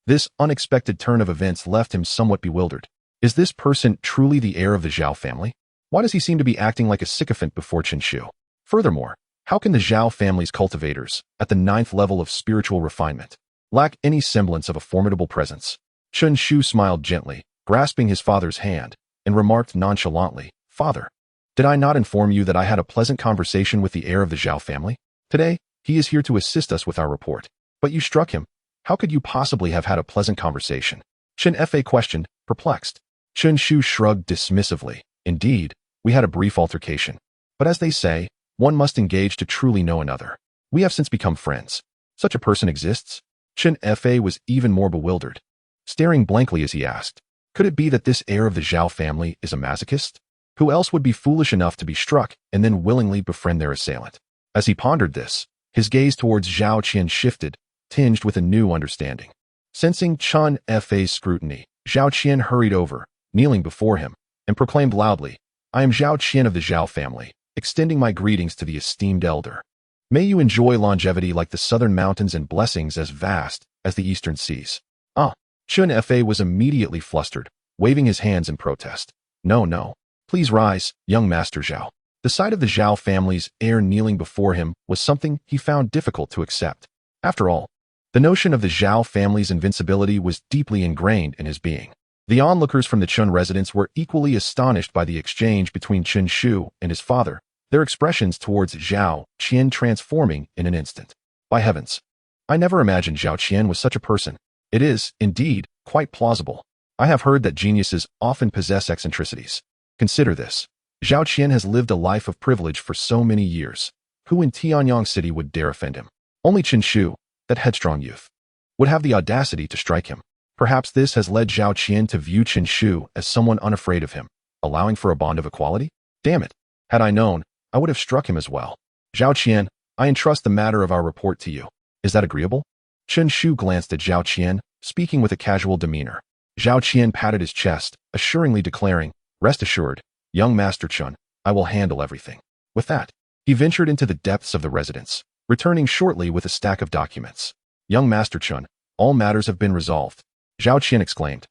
This unexpected turn of events left him somewhat bewildered. Is this person truly the heir of the Zhao family? Why does he seem to be acting like a sycophant before Chen Shu? Furthermore, how can the Zhao family's cultivators, at the 9th level of spiritual refinement, lack any semblance of a formidable presence? Chen Shu smiled gently, grasping his father's hand, and remarked nonchalantly, "Father, did I not inform you that I had a pleasant conversation with the heir of the Zhao family? Today, he is here to assist us with our report. But you struck him. How could you possibly have had a pleasant conversation?" Chen Fa questioned, perplexed. Chen Shu shrugged dismissively. "Indeed, we had a brief altercation. But as they say, one must engage to truly know another. We have since become friends. Such a person exists?" Chen Fa was even more bewildered, staring blankly as he asked, "Could it be that this heir of the Zhao family is a masochist? Who else would be foolish enough to be struck and then willingly befriend their assailant?" As he pondered this, his gaze towards Zhao Qian shifted, tinged with a new understanding. Sensing Chen Fa's scrutiny, Zhao Qian hurried over, kneeling before him, and proclaimed loudly, "I am Zhao Qian of the Zhao family, extending my greetings to the esteemed elder. May you enjoy longevity like the southern mountains and blessings as vast as the eastern seas." Chen Fa was immediately flustered, waving his hands in protest. No. Please rise, young Master Zhao." The sight of the Zhao family's heir kneeling before him was something he found difficult to accept. After all, the notion of the Zhao family's invincibility was deeply ingrained in his being. The onlookers from the Chen residence were equally astonished by the exchange between Chen Shu and his father, their expressions towards Zhao Qian transforming in an instant. By heavens, I never imagined Zhao Qian was such a person. It is, indeed, quite plausible. I have heard that geniuses often possess eccentricities. Consider this. Zhao Qian has lived a life of privilege for so many years. Who in Tianyang City would dare offend him? Only Chen Shu, that headstrong youth, would have the audacity to strike him. Perhaps this has led Zhao Qian to view Chen Shu as someone unafraid of him, allowing for a bond of equality? Damn it. Had I known, I would have struck him as well. Zhao Qian, I entrust the matter of our report to you. Is that agreeable? Chen Shu glanced at Zhao Qian, speaking with a casual demeanor. Zhao Qian patted his chest, assuringly declaring, "Rest assured, young Master Chen, I will handle everything." With that, he ventured into the depths of the residence, returning shortly with a stack of documents. "Young Master Chen, all matters have been resolved," Zhao Qian exclaimed,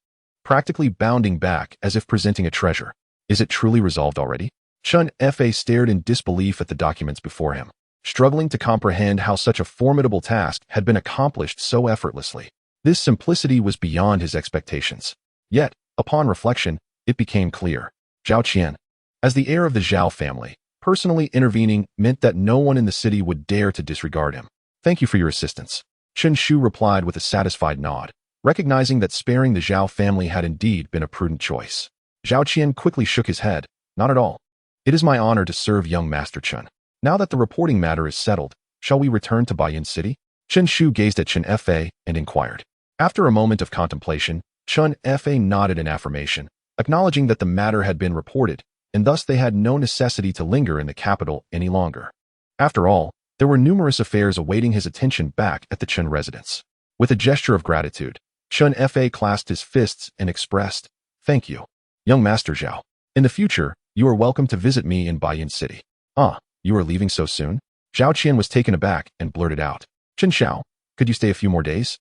practically bounding back as if presenting a treasure. "Is it truly resolved already?" Chen Fa stared in disbelief at the documents before him, struggling to comprehend how such a formidable task had been accomplished so effortlessly. This simplicity was beyond his expectations. Yet, upon reflection, it became clear. Zhao Qian, as the heir of the Zhao family, personally intervening meant that no one in the city would dare to disregard him. "Thank you for your assistance," Chen Shu replied with a satisfied nod, recognizing that sparing the Zhao family had indeed been a prudent choice. Zhao Qian quickly shook his head. "Not at all. It is my honor to serve young Master Chen. Now that the reporting matter is settled, shall we return to Baiyin City?" Chen Shu gazed at Chen Fa and inquired. After a moment of contemplation, Chen Fa nodded in affirmation, acknowledging that the matter had been reported, and thus they had no necessity to linger in the capital any longer. After all, there were numerous affairs awaiting his attention back at the Chen residence. With a gesture of gratitude, Chen Fa clasped his fists and expressed, "Thank you, young Master Zhao. In the future, you are welcome to visit me in Baiyin City." You are leaving so soon?" Zhao Qian was taken aback and blurted out, "Chen Xiao, could you stay a few more days?"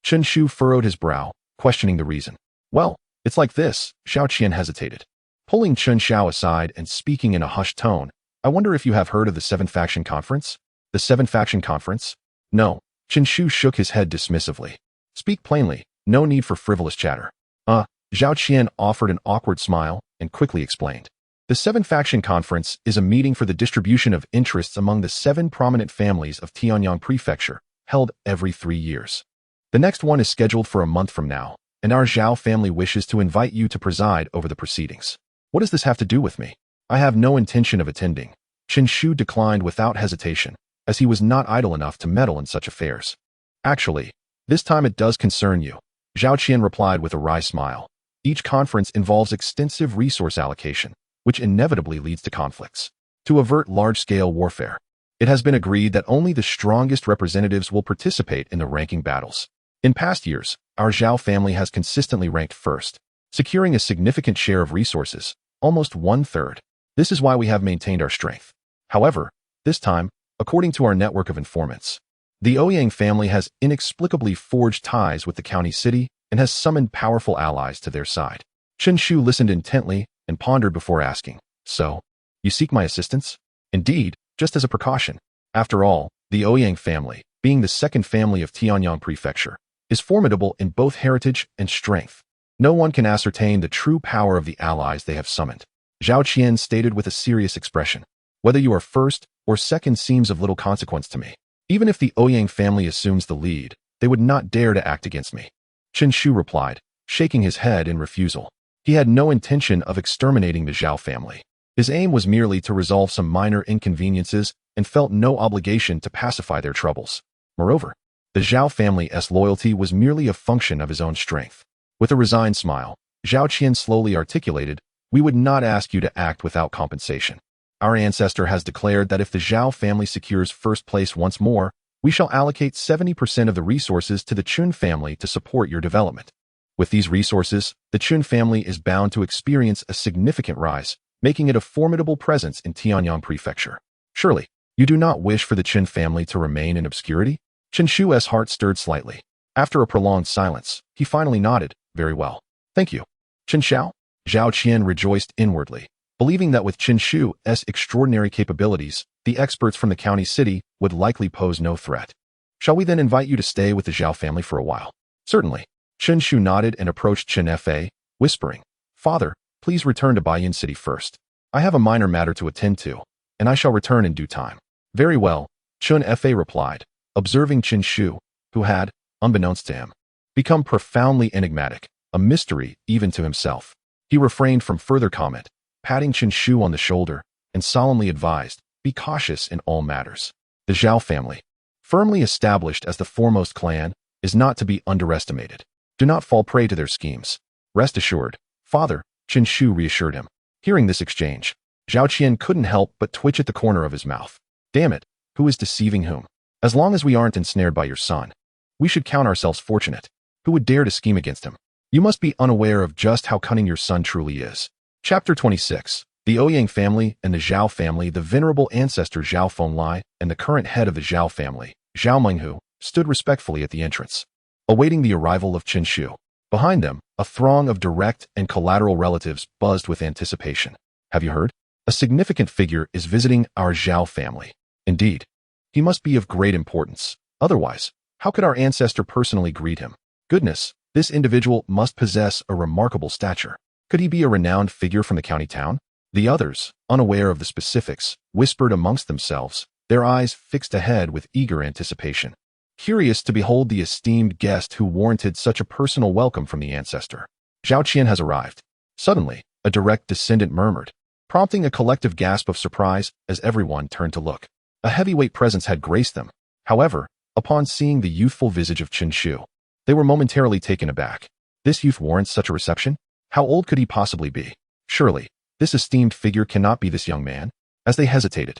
Chen Shu furrowed his brow, questioning the reason. "Well, it's like this," Zhao Qian hesitated, pulling Chen Xiao aside and speaking in a hushed tone. "I wonder if you have heard of the 7-Faction Conference?" "The 7-Faction Conference?" "No." Chen Shu shook his head dismissively. "Speak plainly, no need for frivolous chatter." Zhao Qian offered an awkward smile and quickly explained. "The 7-Faction Conference is a meeting for the distribution of interests among the 7 prominent families of Tianyang Prefecture, held every 3 years. The next one is scheduled for a month from now, and our Zhao family wishes to invite you to preside over the proceedings." "What does this have to do with me?" "I have no intention of attending." Chen Shu declined without hesitation, as he was not idle enough to meddle in such affairs. "Actually, this time it does concern you," Zhao Qian replied with a wry smile. "Each conference involves extensive resource allocation, which inevitably leads to conflicts. To avert large-scale warfare, It has been agreed that only the strongest representatives will participate in the ranking battles. In past years, our Zhao family has consistently ranked first, securing a significant share of resources, almost 1/3. This is why we have maintained our strength. However, this time, according to our network of informants, the Ouyang family has inexplicably forged ties with the county city and has summoned powerful allies to their side. Chen Shu listened intently and pondered before asking, "So, you seek my assistance?" "Indeed, just as a precaution. After all, the Ouyang family, being the second family of Tianyang Prefecture, is formidable in both heritage and strength. No one can ascertain the true power of the allies they have summoned." Zhao Qian stated with a serious expression. "Whether you are first or second seems of little consequence to me. Even if the Ouyang family assumes the lead, they would not dare to act against me." Chen Shu replied, shaking his head in refusal. He had no intention of exterminating the Zhao family. His aim was merely to resolve some minor inconveniences and felt no obligation to pacify their troubles. Moreover, the Zhao family's loyalty was merely a function of his own strength. With a resigned smile, Zhao Qian slowly articulated, "We would not ask you to act without compensation. Our ancestor has declared that if the Zhao family secures first place once more, we shall allocate 70% of the resources to the Chun family to support your development. With these resources, the Chun family is bound to experience a significant rise, making it a formidable presence in Tianyang Prefecture. Surely, you do not wish for the Chun family to remain in obscurity?" Chen Shu's heart stirred slightly. After a prolonged silence, he finally nodded, "Very well. Thank you." "Chen Xiao?" Zhao Qian rejoiced inwardly, believing that with Chen Shu's extraordinary capabilities, the experts from the county city would likely pose no threat. "Shall we then invite you to stay with the Zhao family for a while?" "Certainly." Chen Shu nodded and approached Chen Fa, whispering, "Father, please return to Baiyin City first. I have a minor matter to attend to, and I shall return in due time." "Very well," Chen Fa replied, observing Chen Shu, who had, unbeknownst to him, become profoundly enigmatic, a mystery even to himself. He refrained from further comment, patting Chen Shu on the shoulder, and solemnly advised, "Be cautious in all matters. The Zhao family, firmly established as the foremost clan, is not to be underestimated. Do not fall prey to their schemes. Rest assured, Father," Chen Shu reassured him. Hearing this exchange, Zhao Qian couldn't help but twitch at the corner of his mouth. "Damn it, who is deceiving whom? As long as we aren't ensnared by your son, we should count ourselves fortunate. Who would dare to scheme against him? You must be unaware of just how cunning your son truly is." Chapter 26. The Ouyang family and the Zhao family. The venerable ancestor Zhao Fenglai and the current head of the Zhao family, Zhao Menghu, stood respectfully at the entrance, awaiting the arrival of Chen Shu. Behind them, a throng of direct and collateral relatives buzzed with anticipation. "Have you heard? A significant figure is visiting our Zhao family. Indeed, he must be of great importance. Otherwise, how could our ancestor personally greet him? Goodness, this individual must possess a remarkable stature. Could he be a renowned figure from the county town?" The others, unaware of the specifics, whispered amongst themselves, their eyes fixed ahead with eager anticipation, curious to behold the esteemed guest who warranted such a personal welcome from the ancestor. "Zhao Qian has arrived." Suddenly, a direct descendant murmured, prompting a collective gasp of surprise as everyone turned to look. A heavyweight presence had graced them. However, upon seeing the youthful visage of Chen Shu, they were momentarily taken aback. This youth warrants such a reception? How old could he possibly be? Surely, this esteemed figure cannot be this young man. As they hesitated,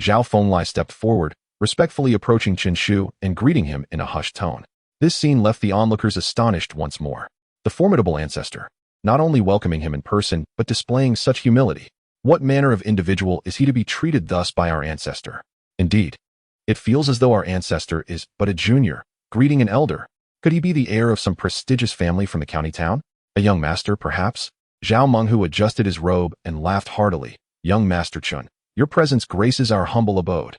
Zhao Fenglai stepped forward, respectfully approaching Chen Shu and greeting him in a hushed tone. This scene left the onlookers astonished once more. The formidable ancestor, not only welcoming him in person, but displaying such humility. What manner of individual is he to be treated thus by our ancestor? Indeed, it feels as though our ancestor is but a junior, greeting an elder. Could he be the heir of some prestigious family from the county town? A young master, perhaps? Zhao Menghu adjusted his robe and laughed heartily. "Young Master Chun, your presence graces our humble abode."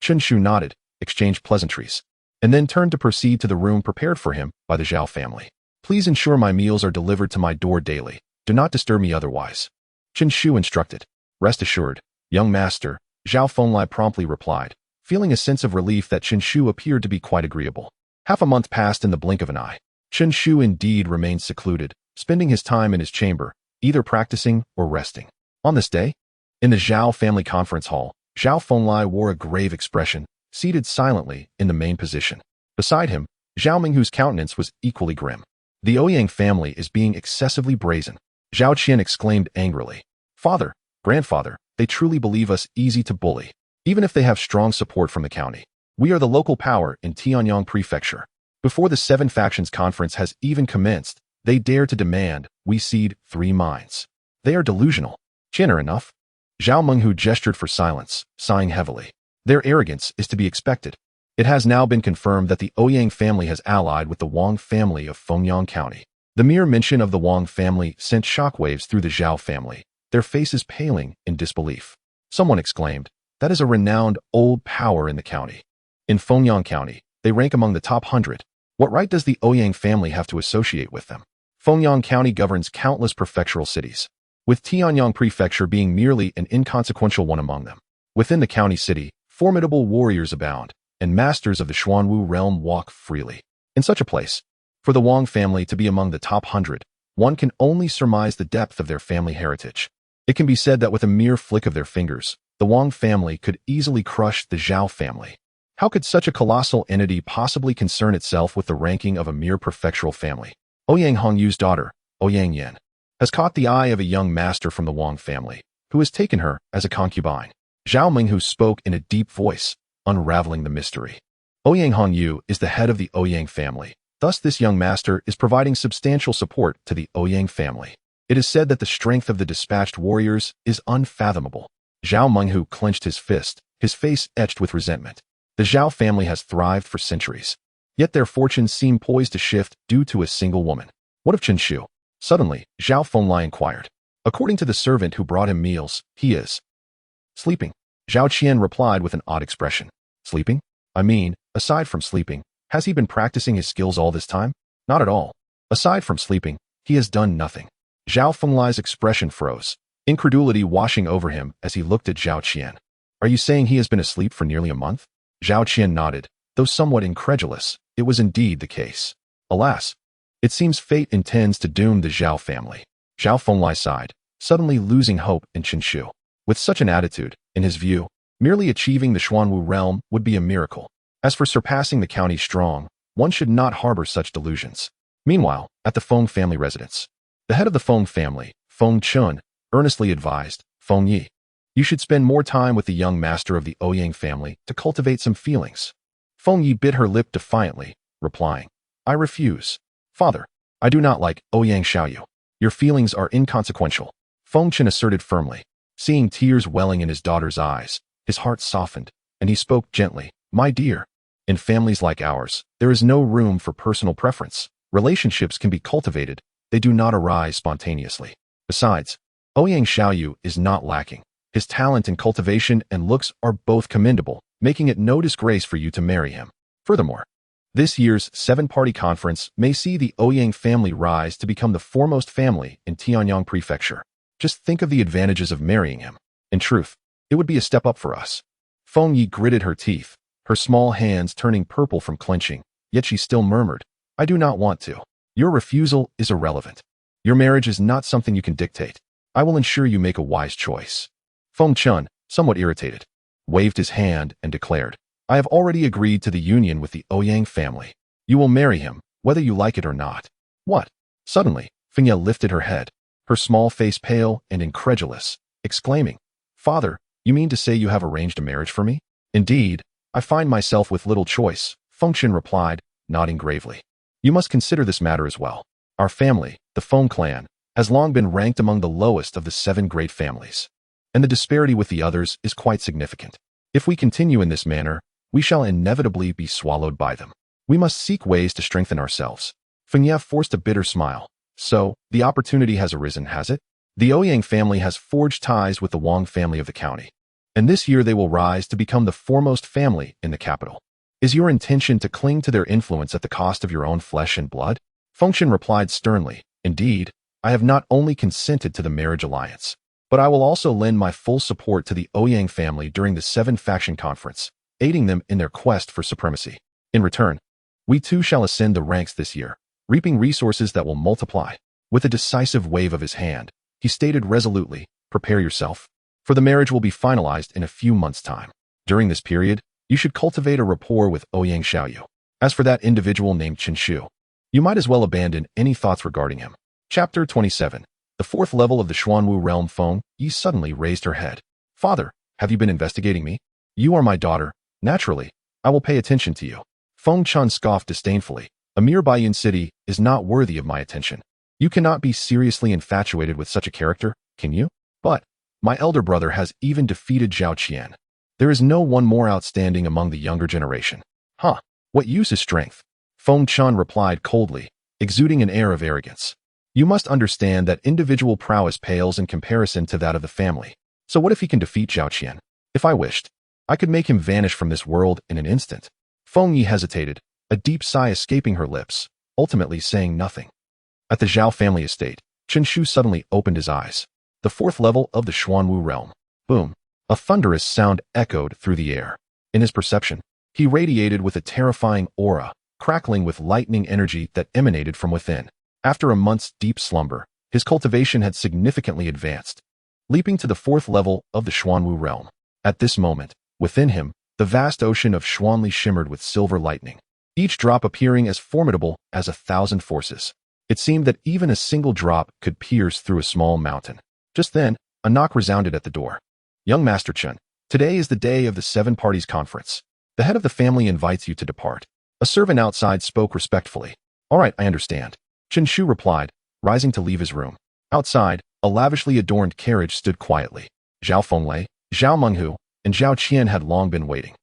Chen Shu nodded, exchanged pleasantries, and then turned to proceed to the room prepared for him by the Zhao family. "Please ensure my meals are delivered to my door daily. Do not disturb me otherwise," Chen Shu instructed. "Rest assured, young master," Zhao Fenglai promptly replied, feeling a sense of relief that Chen Shu appeared to be quite agreeable. Half a month passed in the blink of an eye. Chen Shu indeed remained secluded, spending his time in his chamber, either practicing or resting. On this day, in the Zhao family conference hall, Zhao Fenglai wore a grave expression, seated silently in the main position. Beside him, Zhao Menghu's countenance was equally grim. "The Ouyang family is being excessively brazen," Zhao Qian exclaimed angrily. "Father, grandfather, they truly believe us easy to bully. even if they have strong support from the county. We are the local power in Tianyang Prefecture. Before the Seven Factions Conference has even commenced, they dare to demand we cede 3 mines. They are delusional. Chinner enough. Zhao Menghu gestured for silence, sighing heavily. Their arrogance is to be expected. It has now been confirmed that the Ouyang family has allied with the Wang family of Fengyang County. The mere mention of the Wang family sent shockwaves through the Zhao family, their faces paling in disbelief. Someone exclaimed, "That is a renowned old power in the county. In Fengyang County, they rank among the top 100. What right does the Ouyang family have to associate with them?" Fengyang County governs countless prefectural cities, with Tianyang Prefecture being merely an inconsequential one among them. Within the county city, formidable warriors abound, and masters of the Xuanwu realm walk freely. In such a place, for the Wang family to be among the top 100, one can only surmise the depth of their family heritage. It can be said that with a mere flick of their fingers, the Wang family could easily crush the Zhao family. How could such a colossal entity possibly concern itself with the ranking of a mere prefectural family? Ouyang Hongyu's daughter, Ouyang Yan, has caught the eye of a young master from the Wang family, who has taken her as a concubine. Zhao Menghu spoke in a deep voice, unraveling the mystery. Ouyang Hongyu is the head of the Ouyang family. Thus, this young master is providing substantial support to the Ouyang family. It is said that the strength of the dispatched warriors is unfathomable. Zhao Menghu clenched his fist, his face etched with resentment. The Zhao family has thrived for centuries, yet their fortunes seem poised to shift due to a single woman. What of Chen Shu? Suddenly, Zhao Fenglai inquired. According to the servant who brought him meals, he is sleeping. Zhao Qian replied with an odd expression. Sleeping? I mean, aside from sleeping, has he been practicing his skills all this time? Not at all. Aside from sleeping, he has done nothing. Zhao Fenglai's expression froze, incredulity washing over him as he looked at Zhao Qian. Are you saying he has been asleep for nearly a month? Zhao Qian nodded, though somewhat incredulous. It was indeed the case. Alas, it seems fate intends to doom the Zhao family. Zhao Fenglai sighed, suddenly losing hope in Chen Shu. With such an attitude, in his view, merely achieving the Xuanwu realm would be a miracle. As for surpassing the county strong, one should not harbor such delusions. Meanwhile, at the Feng family residence, the head of the Feng family, Feng Chun, earnestly advised Feng Yi, you should spend more time with the young master of the Ouyang family to cultivate some feelings. Feng Yi bit her lip defiantly, replying, I refuse. Father, I do not like Ouyang Xiaoyu. Your feelings are inconsequential. Feng Chen asserted firmly. Seeing tears welling in his daughter's eyes, his heart softened, and he spoke gently, My dear, in families like ours, there is no room for personal preference. Relationships can be cultivated, they do not arise spontaneously. Besides, Ouyang Xiaoyu is not lacking. His talent in cultivation and looks are both commendable, making it no disgrace for you to marry him. Furthermore, this year's 7-party conference may see the Ouyang family rise to become the foremost family in Tianyang Prefecture. Just think of the advantages of marrying him. In truth, it would be a step up for us. Feng Yi gritted her teeth, her small hands turning purple from clenching, yet she still murmured, I do not want to. Your refusal is irrelevant. Your marriage is not something you can dictate. I will ensure you make a wise choice. Feng Chun, somewhat irritated, waved his hand and declared, I have already agreed to the union with the Ouyang family. You will marry him, whether you like it or not. What? Suddenly, Feng Yi lifted her head, her small face pale and incredulous, exclaiming, Father, you mean to say you have arranged a marriage for me? Indeed, I find myself with little choice, Feng Chen replied, nodding gravely. You must consider this matter as well. Our family, the Feng clan, has long been ranked among the lowest of the 7 great families, and the disparity with the others is quite significant. If we continue in this manner, we shall inevitably be swallowed by them. We must seek ways to strengthen ourselves. Feng Ye forced a bitter smile. So, the opportunity has arisen, has it? The Ouyang family has forged ties with the Wang family of the county, and this year they will rise to become the foremost family in the capital. Is your intention to cling to their influence at the cost of your own flesh and blood? Feng Chen replied sternly, Indeed, I have not only consented to the marriage alliance, but I will also lend my full support to the Ouyang family during the 7-faction conference, aiding them in their quest for supremacy. In return, we too shall ascend the ranks this year, reaping resources that will multiply. With a decisive wave of his hand, he stated resolutely, Prepare yourself, for the marriage will be finalized in a few months' time. During this period, you should cultivate a rapport with Ouyang Xiaoyu. As for that individual named Chen Shu, you might as well abandon any thoughts regarding him. Chapter 27. The 4th level of the Xuanwu realm. Feng Yi suddenly raised her head. Father, have you been investigating me? You are my daughter. Naturally, I will pay attention to you. Feng Chun scoffed disdainfully. A mere Baiyun city is not worthy of my attention. You cannot be seriously infatuated with such a character, can you? But my elder brother has even defeated Zhao Qian. There is no one more outstanding among the younger generation. Huh, what use is strength? Feng Chun replied coldly, exuding an air of arrogance. You must understand that individual prowess pales in comparison to that of the family. So what if he can defeat Zhao Qian? If I wished, I could make him vanish from this world in an instant. Feng Yi hesitated, a deep sigh escaping her lips, ultimately saying nothing. At the Zhao family estate, Chen Shu suddenly opened his eyes. The fourth level of the Xuanwu realm. Boom. A thunderous sound echoed through the air. In his perception, he radiated with a terrifying aura, crackling with lightning energy that emanated from within. After a month's deep slumber, his cultivation had significantly advanced, leaping to the fourth level of the Xuanwu realm. At this moment, within him, the vast ocean of Xuanli shimmered with silver lightning, each drop appearing as formidable as 1,000 forces. It seemed that even a single drop could pierce through a small mountain. Just then, a knock resounded at the door. Young Master Chen, today is the day of the 7 parties conference. The head of the family invites you to depart. A servant outside spoke respectfully. All right, I understand. Chen Shu replied, rising to leave his room. Outside, a lavishly adorned carriage stood quietly. Zhao Fenglei, Zhao Menghu, and Zhao Qian had long been waiting.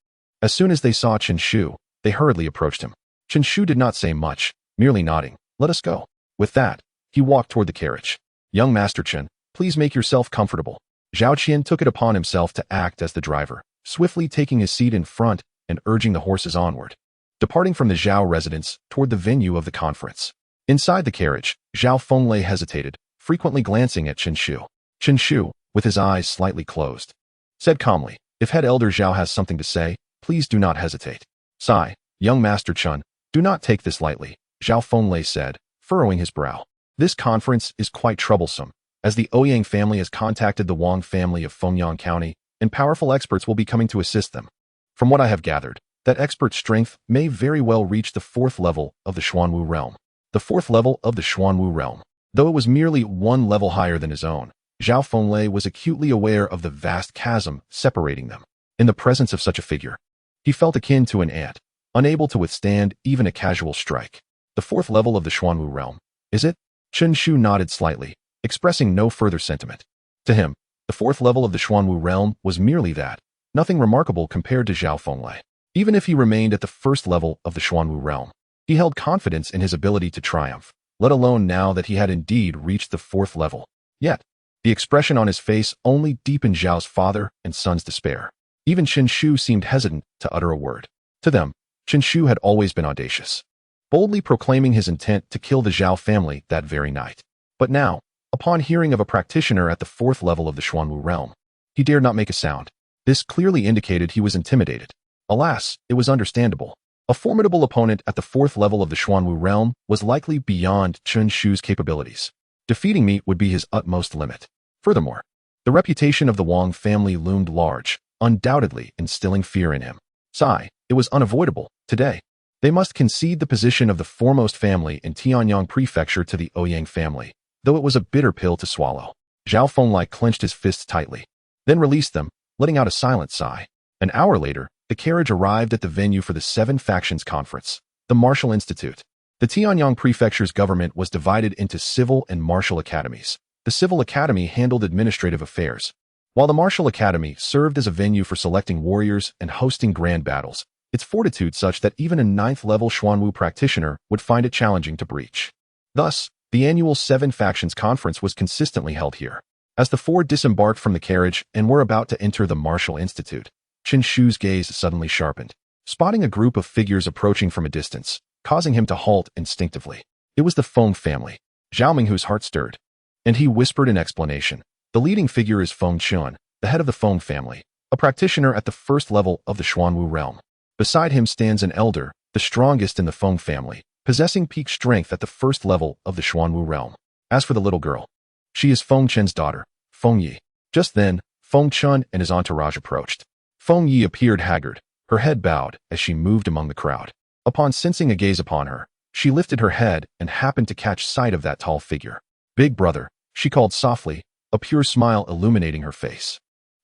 As soon as they saw Chen Shu, they hurriedly approached him. Chen Shu did not say much, merely nodding. Let us go. With that, he walked toward the carriage. Young Master Chen, please make yourself comfortable. Zhao Qian took it upon himself to act as the driver, swiftly taking his seat in front and urging the horses onward, departing from the Zhao residence toward the venue of the conference. Inside the carriage, Zhao Fenglei hesitated, frequently glancing at Chen Shu. Chen Shu, with his eyes slightly closed, said calmly, if head elder Zhao has something to say, please do not hesitate. Sigh, young Master Chen, do not take this lightly, Zhao Fenglei said, furrowing his brow. This conference is quite troublesome, as the Ouyang family has contacted the Wang family of Fengyang County, and powerful experts will be coming to assist them. From what I have gathered, that expert strength may very well reach the 4th level of the Xuanwu realm. The 4th level of the Xuanwu realm. Though it was merely 1 level higher than his own, Zhao Fenglei was acutely aware of the vast chasm separating them. In the presence of such a figure, he felt akin to an ant, unable to withstand even a casual strike. The 4th level of the Xuanwu realm, is it? Chen Shu nodded slightly, expressing no further sentiment. To him, the 4th level of the Xuanwu realm was merely that, nothing remarkable compared to Zhao Fenglei. Even if he remained at the 1st level of the Xuanwu realm, he held confidence in his ability to triumph, let alone now that he had indeed reached the 4th level. Yet, the expression on his face only deepened Zhao's father and son's despair. Even Chen Shu seemed hesitant to utter a word. To them, Chen Shu had always been audacious, boldly proclaiming his intent to kill the Zhao family that very night. But now, upon hearing of a practitioner at the 4th level of the Xuanwu realm, he dared not make a sound. This clearly indicated he was intimidated. Alas, it was understandable. A formidable opponent at the 4th level of the Xuanwu realm was likely beyond Chen Shu's capabilities. Defeating me would be his utmost limit. Furthermore, the reputation of the Wang family loomed large, undoubtedly instilling fear in him. Sigh, it was unavoidable. Today, they must concede the position of the foremost family in Tianyang Prefecture to the Ouyang family, though it was a bitter pill to swallow. Zhao Fenglei clenched his fists tightly, then released them, letting out a silent sigh. An hour later, the carriage arrived at the venue for the 7 Factions Conference, the Martial Institute. The Tianyang Prefecture's government was divided into civil and martial academies. The Civil Academy handled administrative affairs, while the Martial Academy served as a venue for selecting warriors and hosting grand battles, its fortitude such that even a 9th-level Xuanwu practitioner would find it challenging to breach. Thus, the annual 7 Factions Conference was consistently held here. As the 4 disembarked from the carriage and were about to enter the Martial Institute, Chen Shu's gaze suddenly sharpened, spotting a group of figures approaching from a distance, causing him to halt instinctively. It was the Feng family. Zhao Menghu's heart stirred, and he whispered in explanation. The leading figure is Feng Chun, the head of the Feng family, a practitioner at the 1st level of the Xuanwu realm. Beside him stands an elder, the strongest in the Feng family, possessing peak strength at the 1st level of the Xuanwu realm. As for the little girl, she is Feng Chen's daughter, Feng Yi. Just then, Feng Chun and his entourage approached. Feng Yi appeared haggard, her head bowed as she moved among the crowd. Upon sensing a gaze upon her, she lifted her head and happened to catch sight of that tall figure. Big brother, she called softly, a pure smile illuminating her face.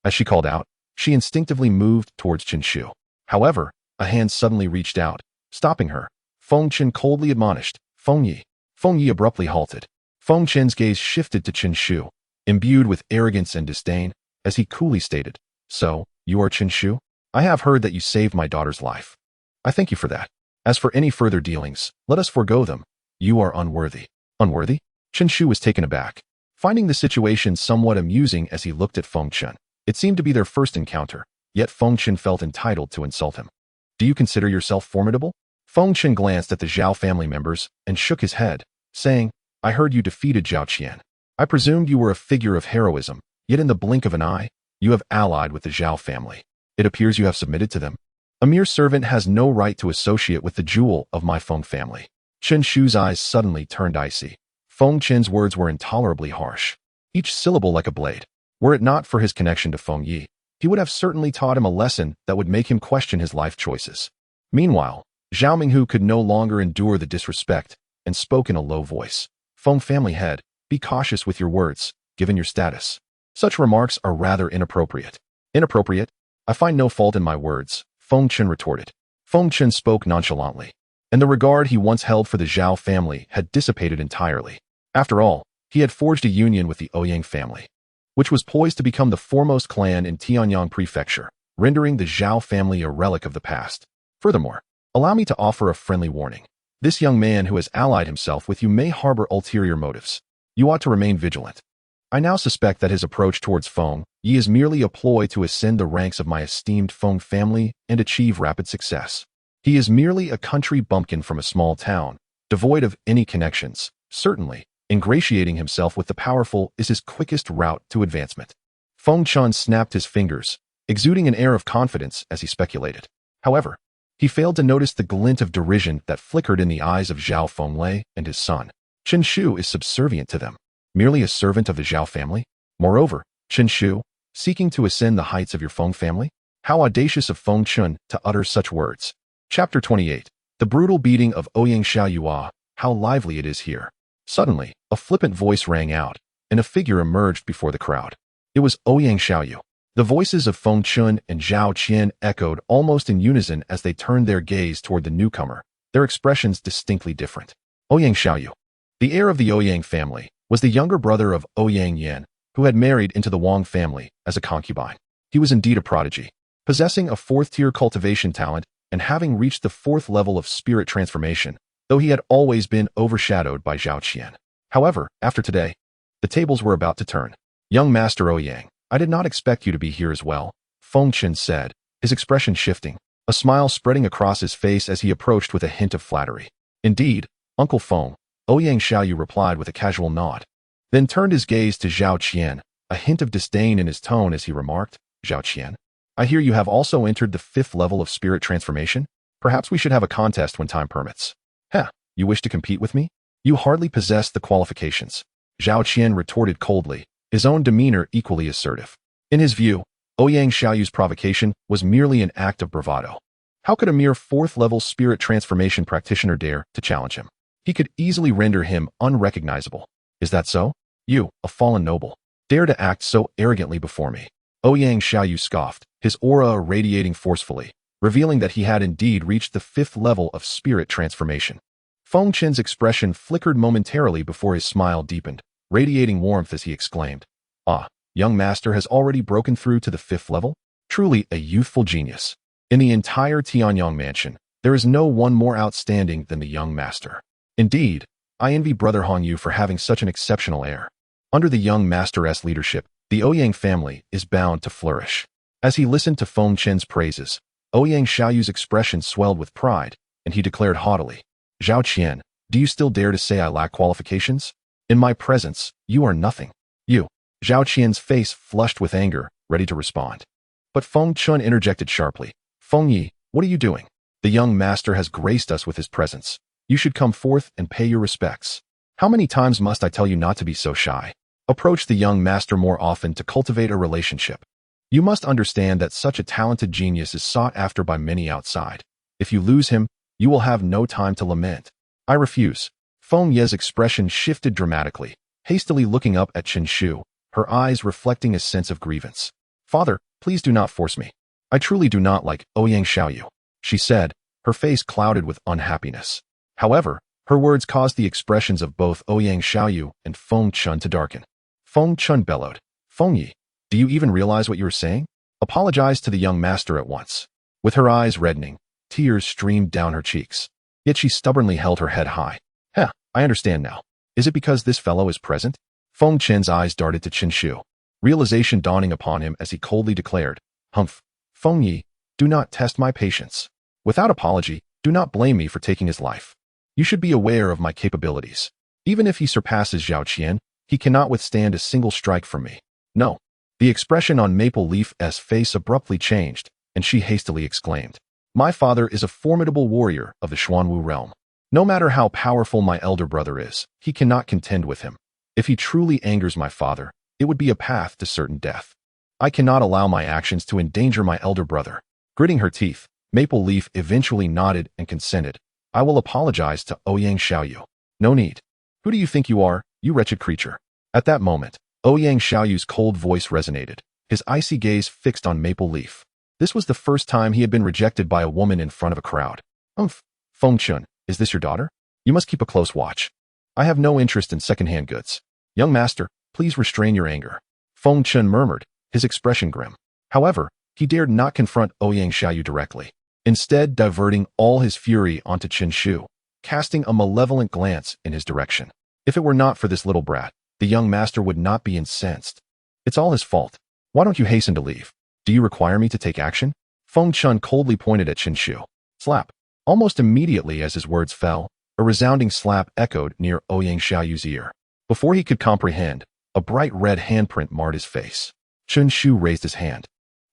As she called out, She instinctively moved towards Chen Shu. However, a hand suddenly reached out, stopping her. Feng Chen coldly admonished, Feng Yi. Feng Yi abruptly halted. Feng Chen's gaze shifted to Chen Shu, imbued with arrogance and disdain, as he coolly stated, So, you are Chen Shu? I have heard that you saved my daughter's life. I thank you for that. As for any further dealings, let us forego them. You are unworthy. Unworthy? Chen Shu was taken aback, finding the situation somewhat amusing as he looked at Feng Chen. It seemed to be their first encounter, yet Feng Chen felt entitled to insult him. Do you consider yourself formidable? Feng Chen glanced at the Zhao family members and shook his head, saying, I heard you defeated Zhao Qian. I presumed you were a figure of heroism, yet in the blink of an eye, you have allied with the Zhao family. It appears you have submitted to them. A mere servant has no right to associate with the jewel of my Feng family. Chen Shu's eyes suddenly turned icy. Feng Chen's words were intolerably harsh, each syllable like a blade. Were it not for his connection to Feng Yi, he would have certainly taught him a lesson that would make him question his life choices. Meanwhile, Zhao Minghu could no longer endure the disrespect and spoke in a low voice. Feng family head, be cautious with your words, given your status. Such remarks are rather inappropriate. Inappropriate? I find no fault in my words, Feng Chen retorted. Feng Chen spoke nonchalantly, and the regard he once held for the Zhao family had dissipated entirely. After all, he had forged a union with the Ouyang family, which was poised to become the foremost clan in Tianyang Prefecture, rendering the Zhao family a relic of the past. Furthermore, allow me to offer a friendly warning. This young man who has allied himself with you may harbor ulterior motives. You ought to remain vigilant. I now suspect that his approach towards Feng Yi is merely a ploy to ascend the ranks of my esteemed Feng family and achieve rapid success. He is merely a country bumpkin from a small town, devoid of any connections. Certainly, ingratiating himself with the powerful is his quickest route to advancement. Feng Chen snapped his fingers, exuding an air of confidence as he speculated. However, he failed to notice the glint of derision that flickered in the eyes of Zhao Fenglei and his son. Chen Shu is subservient to them, merely a servant of the Zhao family. Moreover, Chen Shu, seeking to ascend the heights of your Feng family? How audacious of Feng Chen to utter such words. Chapter 28. The brutal beating of Ouyang Xiaoyua. How lively it is here. Suddenly, a flippant voice rang out, and a figure emerged before the crowd. It was Ouyang Xiaoyu. The voices of Feng Chun and Zhao Qian echoed almost in unison as they turned their gaze toward the newcomer, their expressions distinctly different. Ouyang Xiaoyu. The heir of the Ouyang family was the younger brother of Ouyang Yan, who had married into the Wang family as a concubine. He was indeed a prodigy, possessing a fourth-tier cultivation talent and having reached the fourth level of spirit transformation, though he had always been overshadowed by Zhao Qian. However, after today, the tables were about to turn. Young Master Ouyang, I did not expect you to be here as well, Feng Chen said, his expression shifting, a smile spreading across his face as he approached with a hint of flattery. Indeed, Uncle Feng, Ouyang Xiaoyu replied with a casual nod, then turned his gaze to Zhao Qian, a hint of disdain in his tone as he remarked, Zhao Qian, I hear you have also entered the fifth level of spirit transformation? Perhaps we should have a contest when time permits. Heh, you wish to compete with me? You hardly possess the qualifications. Zhao Qian retorted coldly, his own demeanor equally assertive. In his view, Ouyang Xiaoyu's provocation was merely an act of bravado. How could a mere fourth-level spirit transformation practitioner dare to challenge him? He could easily render him unrecognizable. Is that so? You, a fallen noble, dare to act so arrogantly before me. Ouyang Xiaoyu scoffed, his aura radiating forcefully, revealing that he had indeed reached the fifth level of spirit transformation. Feng Chen's expression flickered momentarily before his smile deepened, radiating warmth as he exclaimed, Ah, young master has already broken through to the fifth level? Truly a youthful genius. In the entire Tianyang mansion, there is no one more outstanding than the young master. Indeed, I envy Brother Hongyu for having such an exceptional heir. Under the young master's leadership, the Ouyang family is bound to flourish. As he listened to Feng Chen's praises, Ouyang Xiaoyu's expression swelled with pride, and he declared haughtily, Zhao Qian, do you still dare to say I lack qualifications? In my presence, you are nothing. You. Zhao Qian's face flushed with anger, ready to respond. But Feng Chun interjected sharply, Feng Yi, what are you doing? The young master has graced us with his presence. You should come forth and pay your respects. How many times must I tell you not to be so shy? Approach the young master more often to cultivate a relationship. You must understand that such a talented genius is sought after by many outside. If you lose him, you will have no time to lament. I refuse. Feng Ye's expression shifted dramatically, hastily looking up at Chen Shu, her eyes reflecting a sense of grievance. Father, Please do not force me. I truly do not like Ouyang Xiaoyu, she said, her face clouded with unhappiness. However, her words caused the expressions of both Ouyang Xiaoyu and Feng Chun to darken. Feng Chun bellowed, Feng Yi, do you even realize what you are saying? Apologize to the young master at once. With her eyes reddening, tears streamed down her cheeks. Yet she stubbornly held her head high. Heh, I understand now. Is it because this fellow is present? Feng Chen's eyes darted to Qin Shu, realization dawning upon him as he coldly declared, Humph, Feng Yi, do not test my patience. Without apology, do not blame me for taking his life. You should be aware of my capabilities. Even if he surpasses Zhao Qian, he cannot withstand a single strike from me. No. The expression on Maple Leaf's face abruptly changed, and she hastily exclaimed, My father is a formidable warrior of the Xuanwu realm. No matter how powerful my elder brother is, he cannot contend with him. If he truly angers my father, it would be a path to certain death. I cannot allow my actions to endanger my elder brother. Gritting her teeth, Maple Leaf eventually nodded and consented. I will apologize to Ouyang Xiaoyu. No need. Who do you think you are, you wretched creature? At that moment, Ouyang Xiaoyu's cold voice resonated, his icy gaze fixed on Maple Leaf. This was the first time he had been rejected by a woman in front of a crowd. Feng Chun, is this your daughter? You must keep a close watch. I have no interest in second-hand goods. Young master, please restrain your anger. Feng Chun murmured, his expression grim. However, he dared not confront Ouyang Xiaoyu directly, instead diverting all his fury onto Qin Shu, casting a malevolent glance in his direction. If it were not for this little brat, the young master would not be incensed. It's all his fault. Why don't you hasten to leave? Do you require me to take action? Feng Chun coldly pointed at Qin Shu. Slap. Almost immediately as his words fell, a resounding slap echoed near Ouyang Xiaoyu's ear. Before he could comprehend, a bright red handprint marred his face. Qin Shu raised his hand,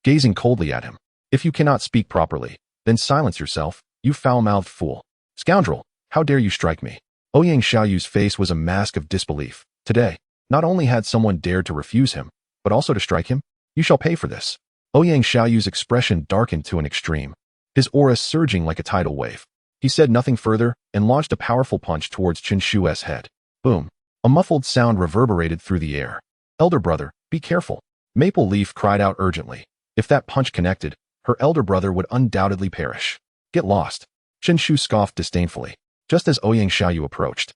gazing coldly at him. If you cannot speak properly, then silence yourself, you foul-mouthed fool. Scoundrel, how dare you strike me? Ouyang Xiaoyu's face was a mask of disbelief. Today, not only had someone dared to refuse him, but also to strike him. You shall pay for this. Ouyang Xiaoyu's expression darkened to an extreme, his aura surging like a tidal wave. He said nothing further and launched a powerful punch towards Qin Shu's head. Boom. A muffled sound reverberated through the air. Elder brother, be careful. Maple Leaf cried out urgently. If that punch connected, her elder brother would undoubtedly perish. Get lost. Qin Shu scoffed disdainfully, just as Ouyang Xiaoyu approached.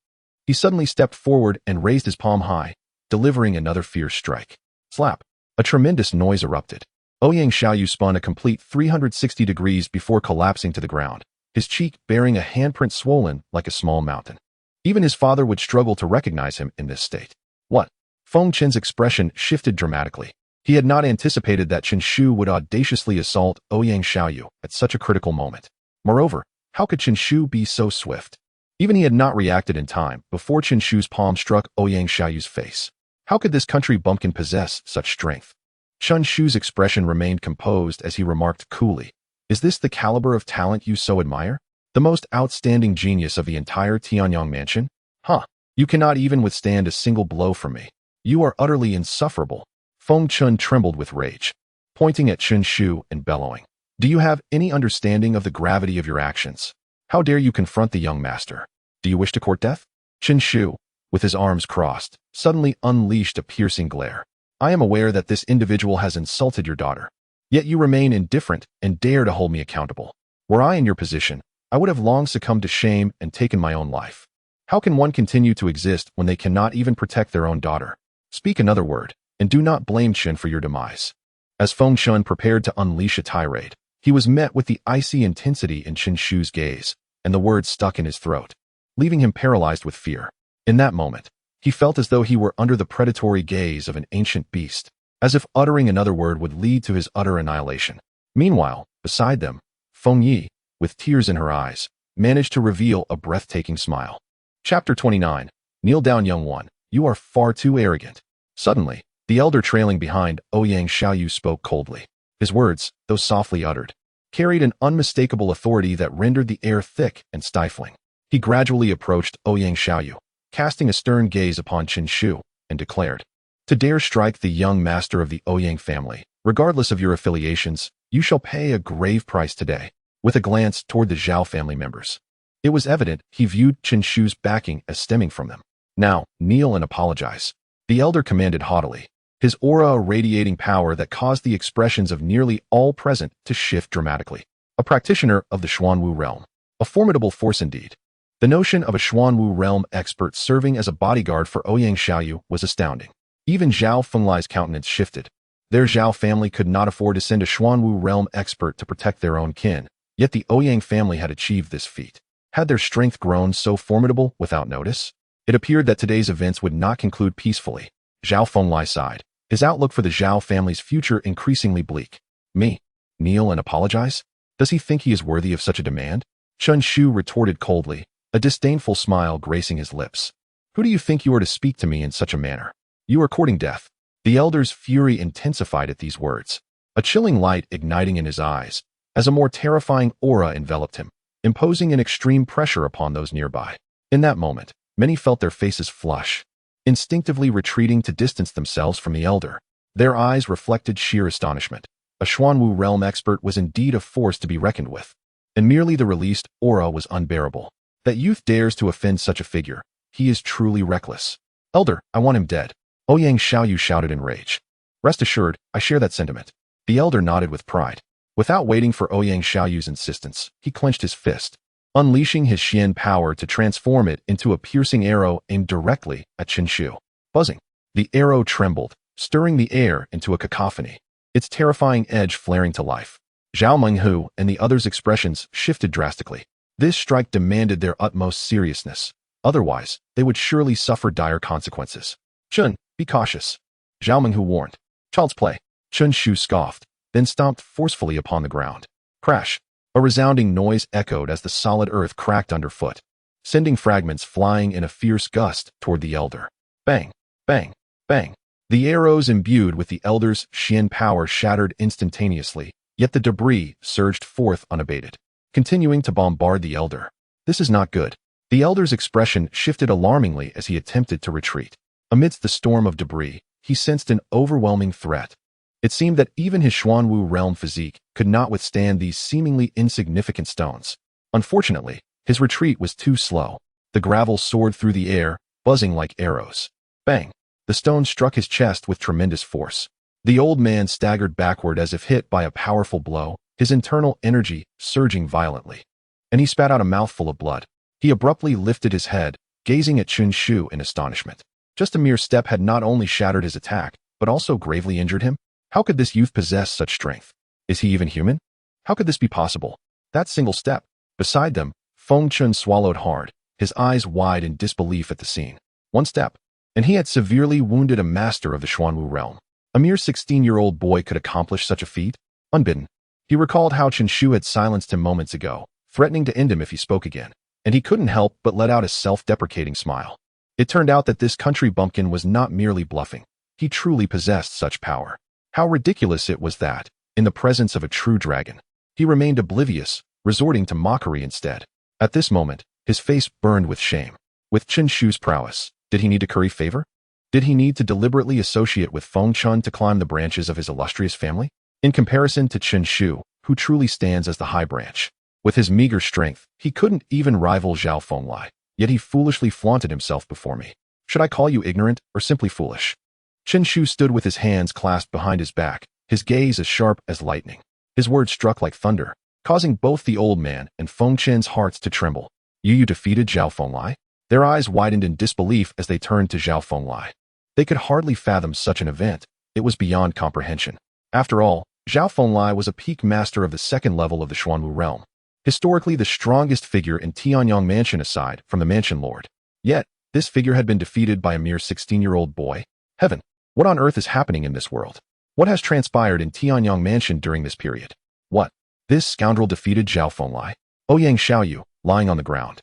He suddenly stepped forward and raised his palm high, delivering another fierce strike. Slap. A tremendous noise erupted. Ouyang Xiaoyu spun a complete 360 degrees before collapsing to the ground, his cheek bearing a handprint swollen like a small mountain. Even his father would struggle to recognize him in this state. What? Feng Chen's expression shifted dramatically. He had not anticipated that Qin Shu would audaciously assault Ouyang Xiaoyu at such a critical moment. Moreover, how could Qin Shu be so swift? Even he had not reacted in time before Qin Shu's palm struck Ouyang Xiaoyu's face. How could this country bumpkin possess such strength? Qin Shu's expression remained composed as he remarked coolly, Is this the caliber of talent you so admire? The most outstanding genius of the entire Tianyang mansion? Huh. You cannot even withstand a single blow from me. You are utterly insufferable. Feng Chun trembled with rage, pointing at Qin Shu and bellowing. Do you have any understanding of the gravity of your actions? How dare you confront the young master? Do you wish to court death? Qin Shu, with his arms crossed, suddenly unleashed a piercing glare. I am aware that this individual has insulted your daughter. Yet you remain indifferent and dare to hold me accountable. Were I in your position, I would have long succumbed to shame and taken my own life. How can one continue to exist when they cannot even protect their own daughter? Speak another word, and do not blame Qin for your demise. As Feng Chun prepared to unleash a tirade, he was met with the icy intensity in Qin Shu's gaze, and the words stuck in his throat, leaving him paralyzed with fear. In that moment, he felt as though he were under the predatory gaze of an ancient beast, as if uttering another word would lead to his utter annihilation. Meanwhile, beside them, Feng Yi, with tears in her eyes, managed to reveal a breathtaking smile. Chapter 29. Kneel down, young one. You are far too arrogant. Suddenly, the elder trailing behind Ouyang Xiaoyu spoke coldly. His words, though softly uttered, carried an unmistakable authority that rendered the air thick and stifling. He gradually approached Ouyang Xiaoyu, casting a stern gaze upon Qin Shu, and declared, To dare strike the young master of the Ouyang family, regardless of your affiliations, you shall pay a grave price today. With a glance toward the Zhao family members, it was evident he viewed Qin Shu's backing as stemming from them. Now, kneel and apologize. The elder commanded haughtily, his aura radiating power that caused the expressions of nearly all present to shift dramatically. A practitioner of the Xuanwu realm. A formidable force indeed. The notion of a Xuanwu realm expert serving as a bodyguard for Ouyang Xiaoyu was astounding. Even Zhao Fenglai's countenance shifted. Their Zhao family could not afford to send a Xuanwu realm expert to protect their own kin, yet the Ouyang family had achieved this feat. Had their strength grown so formidable without notice? It appeared that today's events would not conclude peacefully. Zhao Fenglai sighed, his outlook for the Zhao family's future increasingly bleak. Me? Kneel and apologize? Does he think he is worthy of such a demand? Chen Shu retorted coldly, a disdainful smile gracing his lips. Who do you think you are to speak to me in such a manner? You are courting death. The elder's fury intensified at these words, a chilling light igniting in his eyes, as a more terrifying aura enveloped him, imposing an extreme pressure upon those nearby. In that moment, many felt their faces flush, instinctively retreating to distance themselves from the elder. Their eyes reflected sheer astonishment. A Xuanwu realm expert was indeed a force to be reckoned with, and merely the released aura was unbearable. That youth dares to offend such a figure. He is truly reckless. Elder, I want him dead. Ouyang Xiaoyu shouted in rage. Rest assured, I share that sentiment. The elder nodded with pride. Without waiting for Ouyang Xiaoyu's insistence, he clenched his fist, unleashing his Xian power to transform it into a piercing arrow aimed directly at Chen Shu. Buzzing. The arrow trembled, stirring the air into a cacophony, its terrifying edge flaring to life. Zhao Menghu and the others' expressions shifted drastically. This strike demanded their utmost seriousness. Otherwise, they would surely suffer dire consequences. Chun, be cautious. Zhao Menghu warned. Child's play. Chen Shu scoffed, then stomped forcefully upon the ground. Crash. A resounding noise echoed as the solid earth cracked underfoot, sending fragments flying in a fierce gust toward the elder. Bang, bang, bang. The arrows imbued with the elder's Xian power shattered instantaneously, yet the debris surged forth unabated, continuing to bombard the elder. This is not good. The elder's expression shifted alarmingly as he attempted to retreat. Amidst the storm of debris, he sensed an overwhelming threat. It seemed that even his Xuanwu realm physique could not withstand these seemingly insignificant stones. Unfortunately, his retreat was too slow. The gravel soared through the air, buzzing like arrows. Bang! The stone struck his chest with tremendous force. The old man staggered backward as if hit by a powerful blow, his internal energy surging violently. And he spat out a mouthful of blood. He abruptly lifted his head, gazing at Chen Shu in astonishment. Just a mere step had not only shattered his attack, but also gravely injured him. How could this youth possess such strength? Is he even human? How could this be possible? That single step. Beside them, Feng Chun swallowed hard, his eyes wide in disbelief at the scene. One step, and he had severely wounded a master of the Xuanwu realm. A mere 16-year-old boy could accomplish such a feat? Unbidden. He recalled how Chen Shu had silenced him moments ago, threatening to end him if he spoke again, and he couldn't help but let out a self-deprecating smile. It turned out that this country bumpkin was not merely bluffing. He truly possessed such power. How ridiculous it was that, in the presence of a true dragon, he remained oblivious, resorting to mockery instead. At this moment, his face burned with shame. With Chen Shu's prowess, did he need to curry favor? Did he need to deliberately associate with Feng Chun to climb the branches of his illustrious family? In comparison to Chen Shu, who truly stands as the high branch, with his meager strength, he couldn't even rival Zhao Fenglai. Yet he foolishly flaunted himself before me. Should I call you ignorant or simply foolish? Chen Shu stood with his hands clasped behind his back, his gaze as sharp as lightning. His words struck like thunder, causing both the old man and Feng Chen's hearts to tremble. You defeated Zhao Fenglai? Their eyes widened in disbelief as they turned to Zhao Fenglai. They could hardly fathom such an event. It was beyond comprehension. After all, Zhao Fenglai was a peak master of the second level of the Xuanwu realm. Historically the strongest figure in Tianyang Mansion aside from the Mansion Lord. Yet, this figure had been defeated by a mere 16-year-old boy. Heaven, what on earth is happening in this world? What has transpired in Tianyang Mansion during this period? What? This scoundrel defeated Zhao Fenglai? Ouyang Xiaoyu, lying on the ground,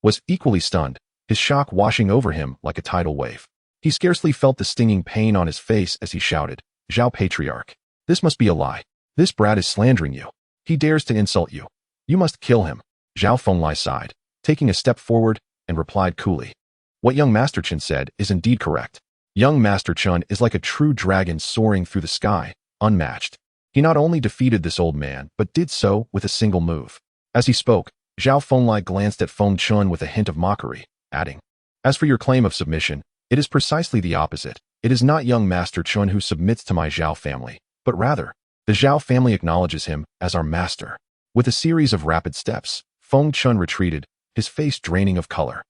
was equally stunned, his shock washing over him like a tidal wave. He scarcely felt the stinging pain on his face as he shouted, Zhao Patriarch, this must be a lie. This brat is slandering you. He dares to insult you. You must kill him. Zhao Fenglai sighed, taking a step forward, and replied coolly. What young Master Chen said is indeed correct. Young Master Chen is like a true dragon soaring through the sky, unmatched. He not only defeated this old man, but did so with a single move. As he spoke, Zhao Fenglai glanced at Feng Chun with a hint of mockery, adding, As for your claim of submission, it is precisely the opposite. It is not young Master Chun who submits to my Zhao family, but rather, the Zhao family acknowledges him as our master. With a series of rapid steps, Feng Chun retreated, his face draining of color.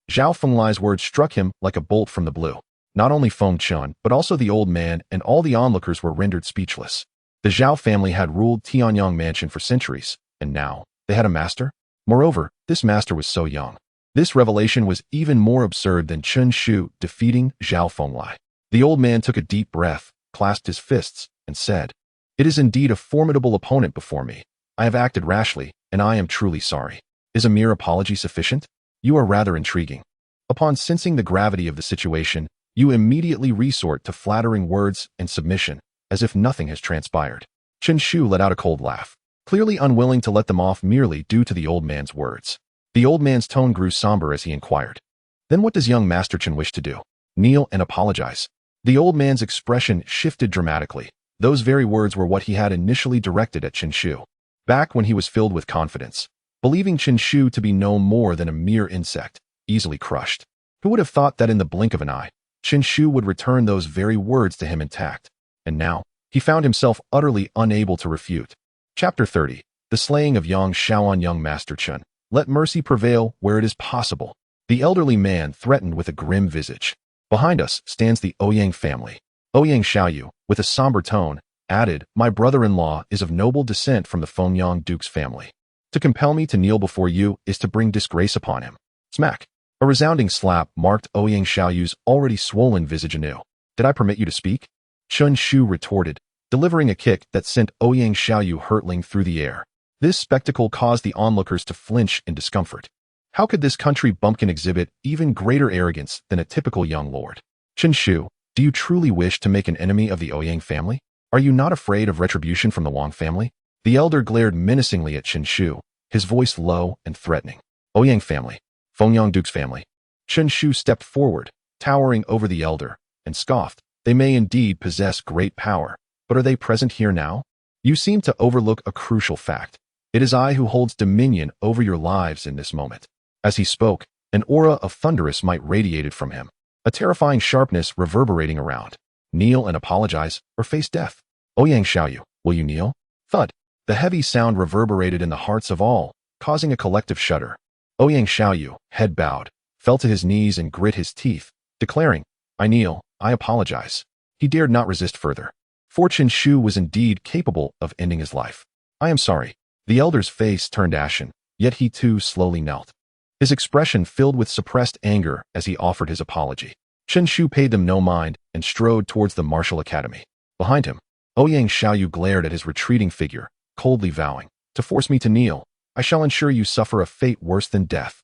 Zhao Fenglai's words struck him like a bolt from the blue. Not only Feng Chun, but also the old man and all the onlookers were rendered speechless. The Zhao family had ruled Tianyang Mansion for centuries, and now, they had a master? Moreover, this master was so young. This revelation was even more absurd than Chen Shu defeating Zhao Fenglai. The old man took a deep breath, clasped his fists, and said, "It is indeed a formidable opponent before me. I have acted rashly, and I am truly sorry. Is a mere apology sufficient? You are rather intriguing." Upon sensing the gravity of the situation, you immediately resort to flattering words and submission, as if nothing has transpired. Chen Shu let out a cold laugh, clearly unwilling to let them off merely due to the old man's words. The old man's tone grew somber as he inquired, "Then what does young Master Chen wish to do? Kneel and apologize?" The old man's expression shifted dramatically. Those very words were what he had initially directed at Chen Shu, back when he was filled with confidence, believing Chen Shu to be no more than a mere insect, easily crushed. Who would have thought that in the blink of an eye, Chen Shu would return those very words to him intact? And now, he found himself utterly unable to refute. Chapter 30. The Slaying of Yang Shaoan. Young Master Chen. Let mercy prevail where it is possible. The elderly man threatened with a grim visage. Behind us stands the Ouyang family. Ouyang Xiaoyu, with a somber tone, added, "My brother-in-law is of noble descent from the Fengyang Duke's family. To compel me to kneel before you is to bring disgrace upon him." Smack. A resounding slap marked Ouyang Xiaoyu's already swollen visage anew. "Did I permit you to speak?" Chen Shu retorted, delivering a kick that sent Ouyang Xiaoyu hurtling through the air. This spectacle caused the onlookers to flinch in discomfort. How could this country bumpkin exhibit even greater arrogance than a typical young lord? Chen Shu, do you truly wish to make an enemy of the Ouyang family? Are you not afraid of retribution from the Wang family? The elder glared menacingly at Chen Shu, his voice low and threatening. Ouyang family. Fengyang Duke's family. Chen Shu stepped forward, towering over the elder, and scoffed. They may indeed possess great power, but are they present here now? You seem to overlook a crucial fact. It is I who holds dominion over your lives in this moment. As he spoke, an aura of thunderous might radiated from him, a terrifying sharpness reverberating around. Kneel and apologize, or face death. Ouyang Xiaoyu, will you kneel? Thud. The heavy sound reverberated in the hearts of all, causing a collective shudder. Ouyang Xiaoyu, head bowed, fell to his knees and grit his teeth, declaring, "I kneel, I apologize." He dared not resist further. For Chen Shu was indeed capable of ending his life. "I am sorry." The elder's face turned ashen, yet he too slowly knelt. His expression filled with suppressed anger as he offered his apology. Chen Shu paid them no mind and strode towards the martial academy. Behind him, Ouyang Xiaoyu glared at his retreating figure, coldly vowing, "To force me to kneel, I shall ensure you suffer a fate worse than death."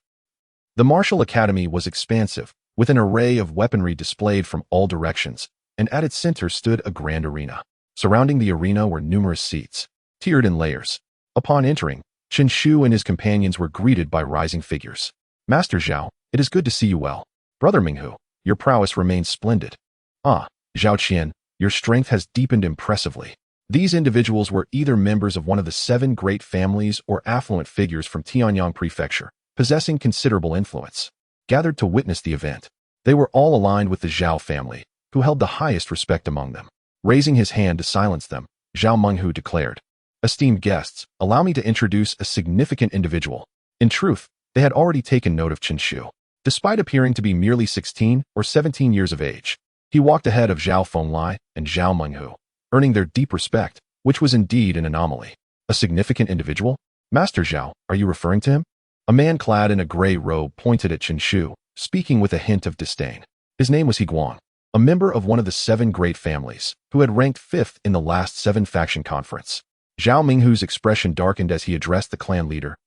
The martial academy was expansive, with an array of weaponry displayed from all directions, and at its center stood a grand arena. Surrounding the arena were numerous seats, tiered in layers. Upon entering, Chen Shu and his companions were greeted by rising figures. "Master Zhao, it is good to see you well. Brother Minghu, your prowess remains splendid. Ah, Zhao Qian, your strength has deepened impressively." These individuals were either members of one of the 7 great families or affluent figures from Tianyang Prefecture, possessing considerable influence. Gathered to witness the event, they were all aligned with the Zhao family, who held the highest respect among them. Raising his hand to silence them, Zhao Menghu declared, "Esteemed guests, allow me to introduce a significant individual." In truth, they had already taken note of Chen Shu. Despite appearing to be merely 16 or 17 years of age, he walked ahead of Zhao Fenglai and Zhao Menghu, earning their deep respect, which was indeed an anomaly. A significant individual? Master Zhao, are you referring to him? A man clad in a gray robe pointed at Chen Shu, speaking with a hint of disdain. His name was He Guang, a member of one of the 7 great families, who had ranked 5th in the last 7 faction conference. Zhao Minghu's expression darkened as he addressed the clan leader.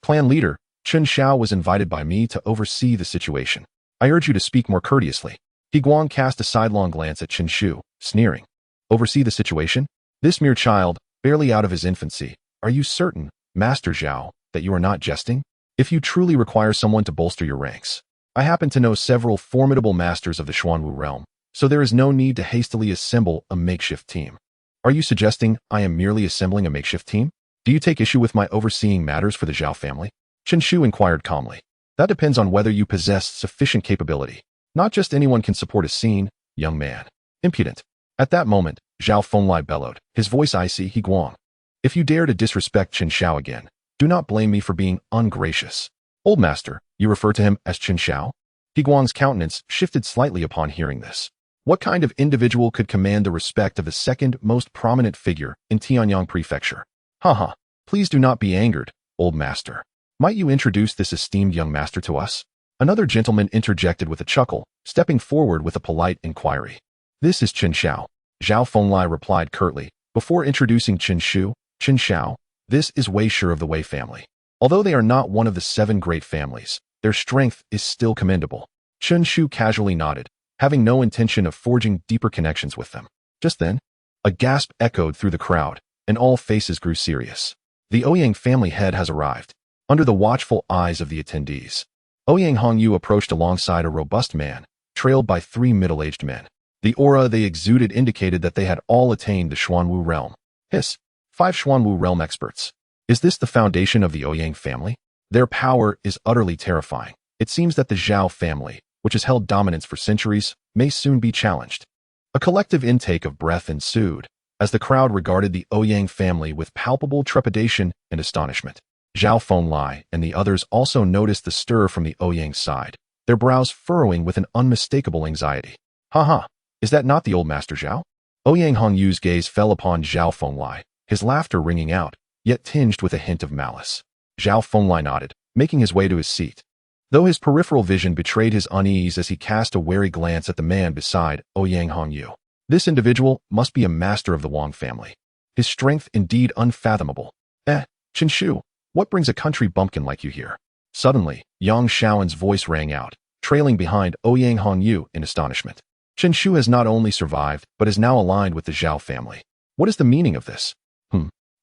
Clan leader, Chen Xiao was invited by me to oversee the situation. I urge you to speak more courteously. He Guang cast a sidelong glance at Chen Shu, sneering. Oversee the situation? This mere child, barely out of his infancy. Are you certain, Master Zhao, that you are not jesting? If you truly require someone to bolster your ranks, I happen to know several formidable masters of the Xuanwu realm, so there is no need to hastily assemble a makeshift team. Are you suggesting I am merely assembling a makeshift team? Do you take issue with my overseeing matters for the Zhao family? Chen Shu inquired calmly. That depends on whether you possess sufficient capability. Not just anyone can support a scene, young man. Impudent. At that moment, Zhao Fenglai bellowed, his voice icy. He Guang. If you dare to disrespect Qin Shao again, do not blame me for being ungracious. Old master, you refer to him as Qin Shao? He Guang's countenance shifted slightly upon hearing this. What kind of individual could command the respect of the second most prominent figure in Tianyang Prefecture? Haha, please do not be angered, old master. Might you introduce this esteemed young master to us? Another gentleman interjected with a chuckle, stepping forward with a polite inquiry. This is Qin Shao. Zhao Fenglai replied curtly, before introducing Qin Shao. This is Wei Shi of the Wei family. Although they are not one of the 7 great families, their strength is still commendable. Qin Shu casually nodded, having no intention of forging deeper connections with them. Just then, a gasp echoed through the crowd, and all faces grew serious. The Ouyang family head has arrived. Under the watchful eyes of the attendees, Ouyang Hongyu approached alongside a robust man, trailed by 3 middle-aged men. The aura they exuded indicated that they had all attained the Xuanwu realm. Hiss. 5 Xuanwu realm experts. Is this the foundation of the Ouyang family? Their power is utterly terrifying. It seems that the Zhao family, which has held dominance for centuries, may soon be challenged. A collective intake of breath ensued, as the crowd regarded the Ouyang family with palpable trepidation and astonishment. Zhao Fenglai and the others also noticed the stir from the Ouyang side, their brows furrowing with an unmistakable anxiety. Haha, is that not the old master Zhao? Ouyang Hongyu's gaze fell upon Zhao Fenglai, his laughter ringing out, yet tinged with a hint of malice. Zhao Fenglai nodded, making his way to his seat. Though his peripheral vision betrayed his unease as he cast a wary glance at the man beside Ouyang Hongyu. This individual must be a master of the Wang family. His strength indeed unfathomable. Qin Shu, what brings a country bumpkin like you here? Suddenly, Yang Shaoan's voice rang out, trailing behind Ouyang Hongyu in astonishment. Qin Shu has not only survived, but is now aligned with the Zhao family. What is the meaning of this?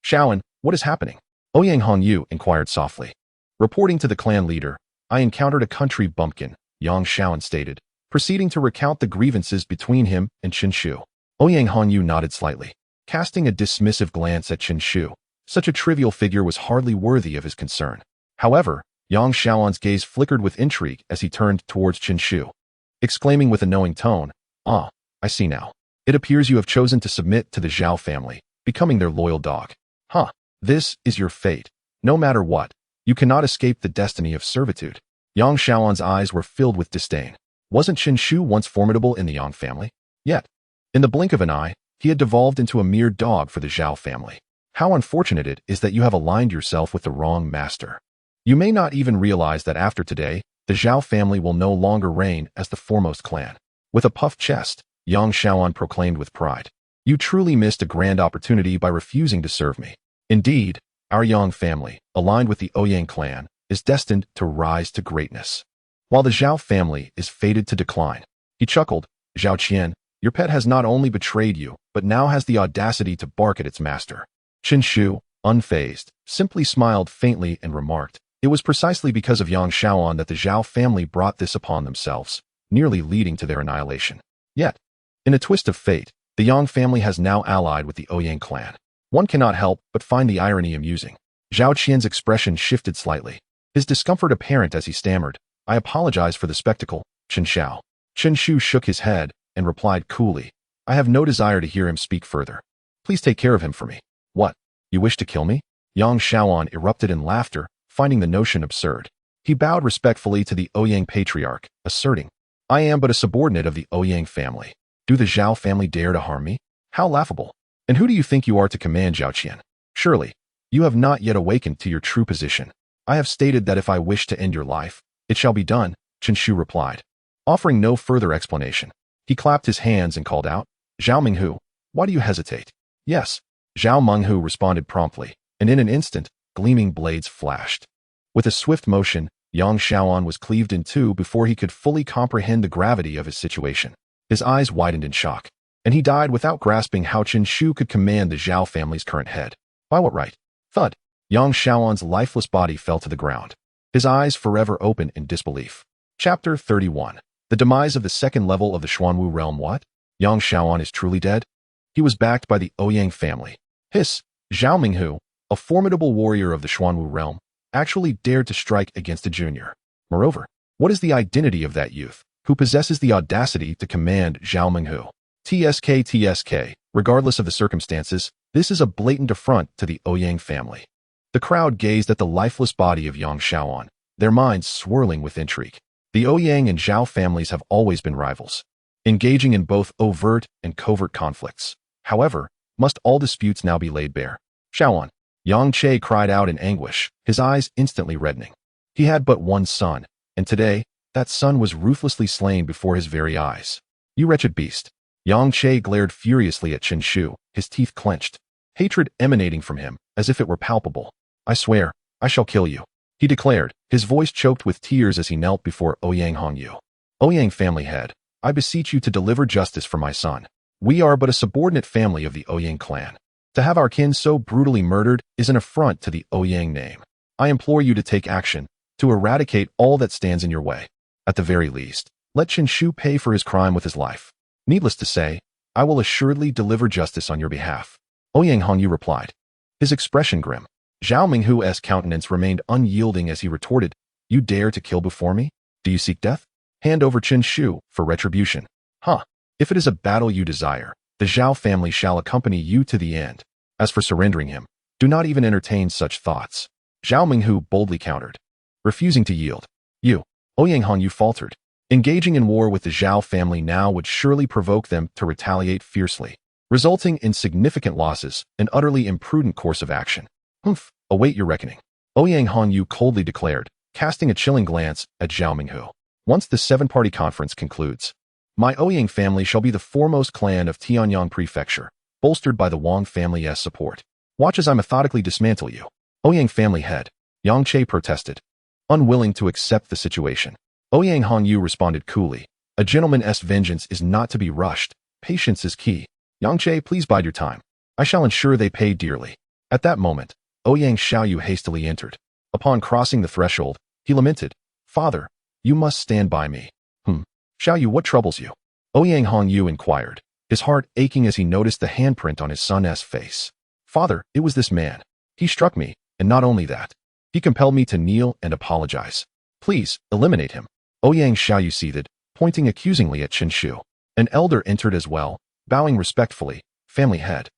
Shaoan, what is happening? Ouyang Hongyu inquired softly. Reporting to the clan leader, I encountered a country bumpkin, Yang Shaoan stated, proceeding to recount the grievances between him and Qin Shu. Ouyang Hongyu nodded slightly, casting a dismissive glance at Qin Shu. Such a trivial figure was hardly worthy of his concern. However, Yang Shaoan's gaze flickered with intrigue as he turned towards Qin Shu, exclaiming with a knowing tone, "Ah, I see now. It appears you have chosen to submit to the Zhao family, becoming their loyal dog. This is your fate. No matter what, you cannot escape the destiny of servitude." Yang Shaoan's eyes were filled with disdain. Wasn't Qin Shu once formidable in the Yang family? Yet, in the blink of an eye, he had devolved into a mere dog for the Zhao family. How unfortunate it is that you have aligned yourself with the wrong master. You may not even realize that after today, the Zhao family will no longer reign as the foremost clan. With a puffed chest, Yang Shaoan proclaimed with pride, "You truly missed a grand opportunity by refusing to serve me. Indeed, our Yang family, aligned with the Ouyang clan, is destined to rise to greatness, while the Zhao family is fated to decline." He chuckled, "Zhao Qian, your pet has not only betrayed you, but now has the audacity to bark at its master." Qin Shu, unfazed, simply smiled faintly and remarked, "It was precisely because of Yang Shaoan that the Zhao family brought this upon themselves, nearly leading to their annihilation. Yet, in a twist of fate, the Yang family has now allied with the Ouyang clan. One cannot help but find the irony amusing." Zhao Qian's expression shifted slightly, his discomfort apparent as he stammered, "I apologize for the spectacle, Qin Shao." Qin Shu shook his head and replied coolly, "I have no desire to hear him speak further. Please take care of him for me." "What? You wish to kill me?" Yang Shaoan erupted in laughter, finding the notion absurd. He bowed respectfully to the Ouyang patriarch, asserting, "I am but a subordinate of the Ouyang family. Do the Zhao family dare to harm me? How laughable. And who do you think you are to command, Zhao Qian? Surely, you have not yet awakened to your true position. I have stated that if I wish to end your life, it shall be done," Qin Shu replied. Offering no further explanation, he clapped his hands and called out, "Zhao Minghu, why do you hesitate?" "Yes," Zhao Menghu responded promptly, and in an instant, gleaming blades flashed. With a swift motion, Yang Shaoan was cleaved in two before he could fully comprehend the gravity of his situation. His eyes widened in shock, and he died without grasping how Qin Shu could command the Zhao family's current head. By what right? Thud. Yang Shaoan's lifeless body fell to the ground, his eyes forever open in disbelief. Chapter 31. The demise of the second level of the Xuanwu realm. What? Yang Shaoan is truly dead? He was backed by the Ouyang family. Hiss. Zhao Minghu, a formidable warrior of the Xuanwu realm, actually dared to strike against a junior. Moreover, what is the identity of that youth? who possesses the audacity to command Zhao Menghu. TSK. Regardless of the circumstances, this is a blatant affront to the Ouyang family. The crowd gazed at the lifeless body of Yang Xiaoan, their minds swirling with intrigue. The Ouyang and Zhao families have always been rivals, engaging in both overt and covert conflicts. However, must all disputes now be laid bare? Xiaoan. Yang Che cried out in anguish, his eyes instantly reddening. He had but one son, and today, that son was ruthlessly slain before his very eyes. You wretched beast. Yang Che glared furiously at Chen Shu, his teeth clenched, hatred emanating from him as if it were palpable. I swear, I shall kill you, he declared, his voice choked with tears as he knelt before Ouyang Hongyu. Ouyang family head, I beseech you to deliver justice for my son. We are but a subordinate family of the Ouyang clan. To have our kin so brutally murdered is an affront to the Ouyang name. I implore you to take action, to eradicate all that stands in your way. At the very least, let Chen Shu pay for his crime with his life. Needless to say, I will assuredly deliver justice on your behalf. Ouyang Hongyu replied, his expression grim. Zhao Menghu's countenance remained unyielding as he retorted, You dare to kill before me? Do you seek death? Hand over Chen Shu for retribution. Huh. If it is a battle you desire, the Zhao family shall accompany you to the end. As for surrendering him, do not even entertain such thoughts. Zhao Menghu boldly countered, refusing to yield. You, Ouyang Hongyu faltered. Engaging in war with the Zhao family now would surely provoke them to retaliate fiercely, resulting in significant losses, an utterly imprudent course of action. Humph, await your reckoning. Ouyang Hongyu coldly declared, casting a chilling glance at Zhao Menghu. Once the seven-party conference concludes, my Ouyang family shall be the foremost clan of Tianyang Prefecture, bolstered by the Wang family's support. Watch as I methodically dismantle you. Ouyang family head, Yang Che protested, unwilling to accept the situation. Ouyang Hongyu responded coolly, a gentleman's vengeance is not to be rushed. Patience is key. Yang Che, please bide your time. I shall ensure they pay dearly. At that moment, Ouyang Xiaoyu hastily entered. Upon crossing the threshold, he lamented, Father, you must stand by me. Xiaoyu, what troubles you? Ouyang Hongyu inquired, his heart aching as he noticed the handprint on his son's face. Father, it was this man. He struck me, and not only that. He compelled me to kneel and apologize. Please, eliminate him. Ouyang Xiaoyu seethed, pointing accusingly at Chen Shu. An elder entered as well, bowing respectfully, family head.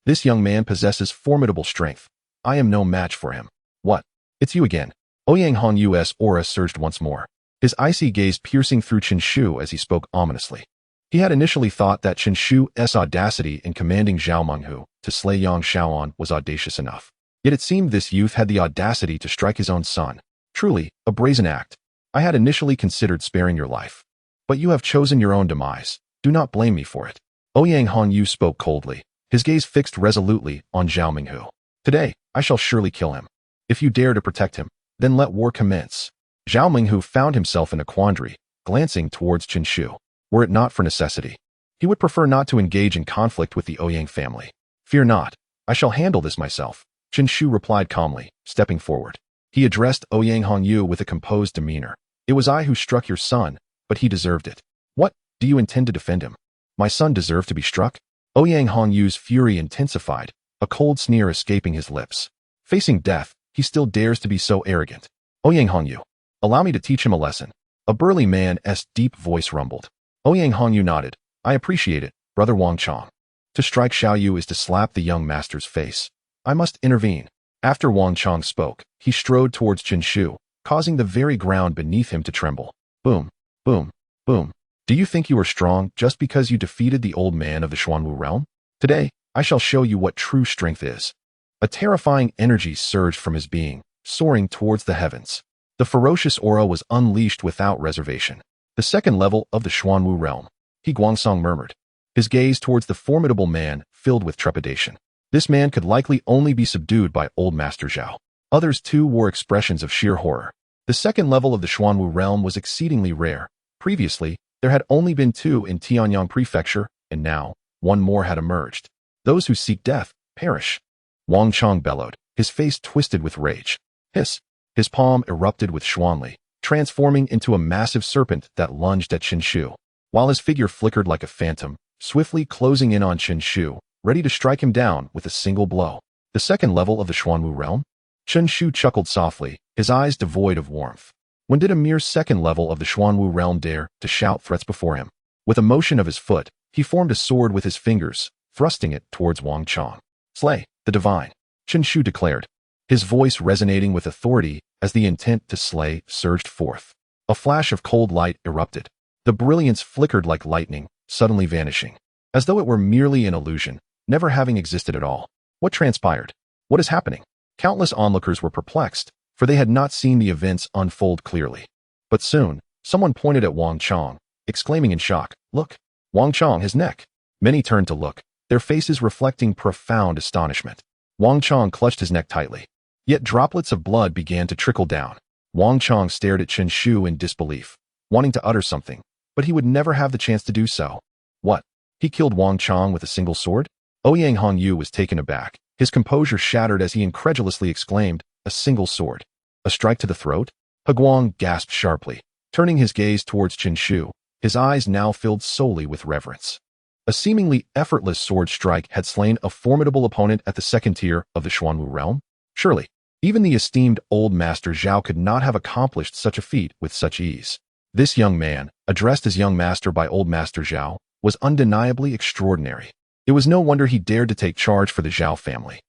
This young man possesses formidable strength. I am no match for him. What? It's you again. Ouyang Hongyu's aura surged once more, his icy gaze piercing through Chen Shu as he spoke ominously. He had initially thought that Chen Shu's audacity in commanding Zhao Menghu to slay Yang Xiaoan was audacious enough. Yet it seemed this youth had the audacity to strike his own son. Truly, a brazen act. I had initially considered sparing your life. But you have chosen your own demise. Do not blame me for it. Ouyang Hongyu spoke coldly, his gaze fixed resolutely on Zhao Menghu. Today, I shall surely kill him. If you dare to protect him, then let war commence. Zhao Menghu found himself in a quandary, glancing towards Chen Shu. Were it not for necessity, he would prefer not to engage in conflict with the Ouyang family. Fear not, I shall handle this myself, Chen Shu replied calmly, stepping forward. He addressed Ouyang Hongyu with a composed demeanor. It was I who struck your son, but he deserved it. What, do you intend to defend him? My son deserved to be struck? Ouyang Hongyu's fury intensified, a cold sneer escaping his lips. Facing death, he still dares to be so arrogant. Ouyang Hongyu, allow me to teach him a lesson. A burly man's deep voice rumbled. Ouyang Hongyu nodded. I appreciate it, brother Wang Chong. To strike Xiaoyu is to slap the young master's face. I must intervene. After Wang Chong spoke, he strode towards Chen Shu, causing the very ground beneath him to tremble. Boom, boom, boom. Do you think you are strong just because you defeated the old man of the Xuanwu realm? Today, I shall show you what true strength is. A terrifying energy surged from his being, soaring towards the heavens. The ferocious aura was unleashed without reservation. The second level of the Xuanwu realm, He Guangsong murmured, his gaze towards the formidable man filled with trepidation. This man could likely only be subdued by old Master Zhao. Others too wore expressions of sheer horror. The second level of the Xuanwu realm was exceedingly rare. Previously, there had only been 2 in Tianyang Prefecture, and now, 1 more had emerged. Those who seek death, perish. Wang Chong bellowed, his face twisted with rage. Hiss! His palm erupted with Xuanli, transforming into a massive serpent that lunged at Chen Shu, while his figure flickered like a phantom, swiftly closing in on Chen Shu, ready to strike him down with a single blow. The second level of the Xuanwu realm? Chen Shu chuckled softly, his eyes devoid of warmth. When did a mere second level of the Xuanwu realm dare to shout threats before him? With a motion of his foot, he formed a sword with his fingers, thrusting it towards Wang Chong. Slay, the divine, Chen Shu declared, his voice resonating with authority as the intent to slay surged forth. A flash of cold light erupted. The brilliance flickered like lightning, suddenly vanishing, as though it were merely an illusion, never having existed at all. What transpired? What is happening? Countless onlookers were perplexed, for they had not seen the events unfold clearly. But soon, someone pointed at Wang Chong, exclaiming in shock, "Look! Wang Chong, his neck!" Many turned to look, their faces reflecting profound astonishment. Wang Chong clutched his neck tightly. Yet droplets of blood began to trickle down. Wang Chong stared at Chen Shu in disbelief, wanting to utter something, but he would never have the chance to do so. What? He killed Wang Chong with a single sword? Ouyang Hongyu was taken aback, his composure shattered as he incredulously exclaimed, "A single sword? A strike to the throat?" Heguang gasped sharply, turning his gaze towards Chen Shu, his eyes now filled solely with reverence. A seemingly effortless sword strike had slain a formidable opponent at the second tier of the Xuanwu realm? Surely, even the esteemed old master Zhao could not have accomplished such a feat with such ease. This young man, addressed as young master by old master Zhao, was undeniably extraordinary. It was no wonder he dared to take charge for the Zhao family.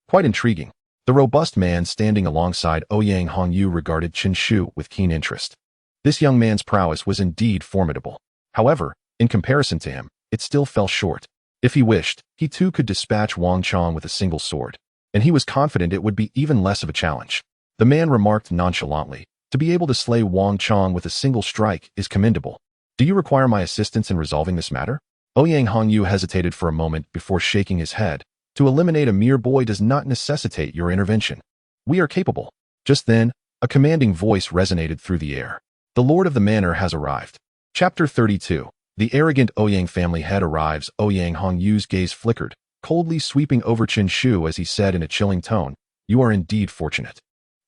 Quite intriguing. The robust man standing alongside Ouyang Hongyu regarded Chen Shu with keen interest. This young man's prowess was indeed formidable. However, in comparison to him, it still fell short. If he wished, he too could dispatch Wang Chong with a single sword, and he was confident it would be even less of a challenge. The man remarked nonchalantly, "To be able to slay Wang Chong with a single strike is commendable. Do you require my assistance in resolving this matter?" Ouyang Hongyu hesitated for a moment before shaking his head. "To eliminate a mere boy does not necessitate your intervention. We are capable." Just then, a commanding voice resonated through the air. "The Lord of the Manor has arrived." Chapter 32. The arrogant Ouyang family head arrives. Ouyang Hongyu's gaze flickered, coldly sweeping over Chen Shu as he said in a chilling tone, "You are indeed fortunate.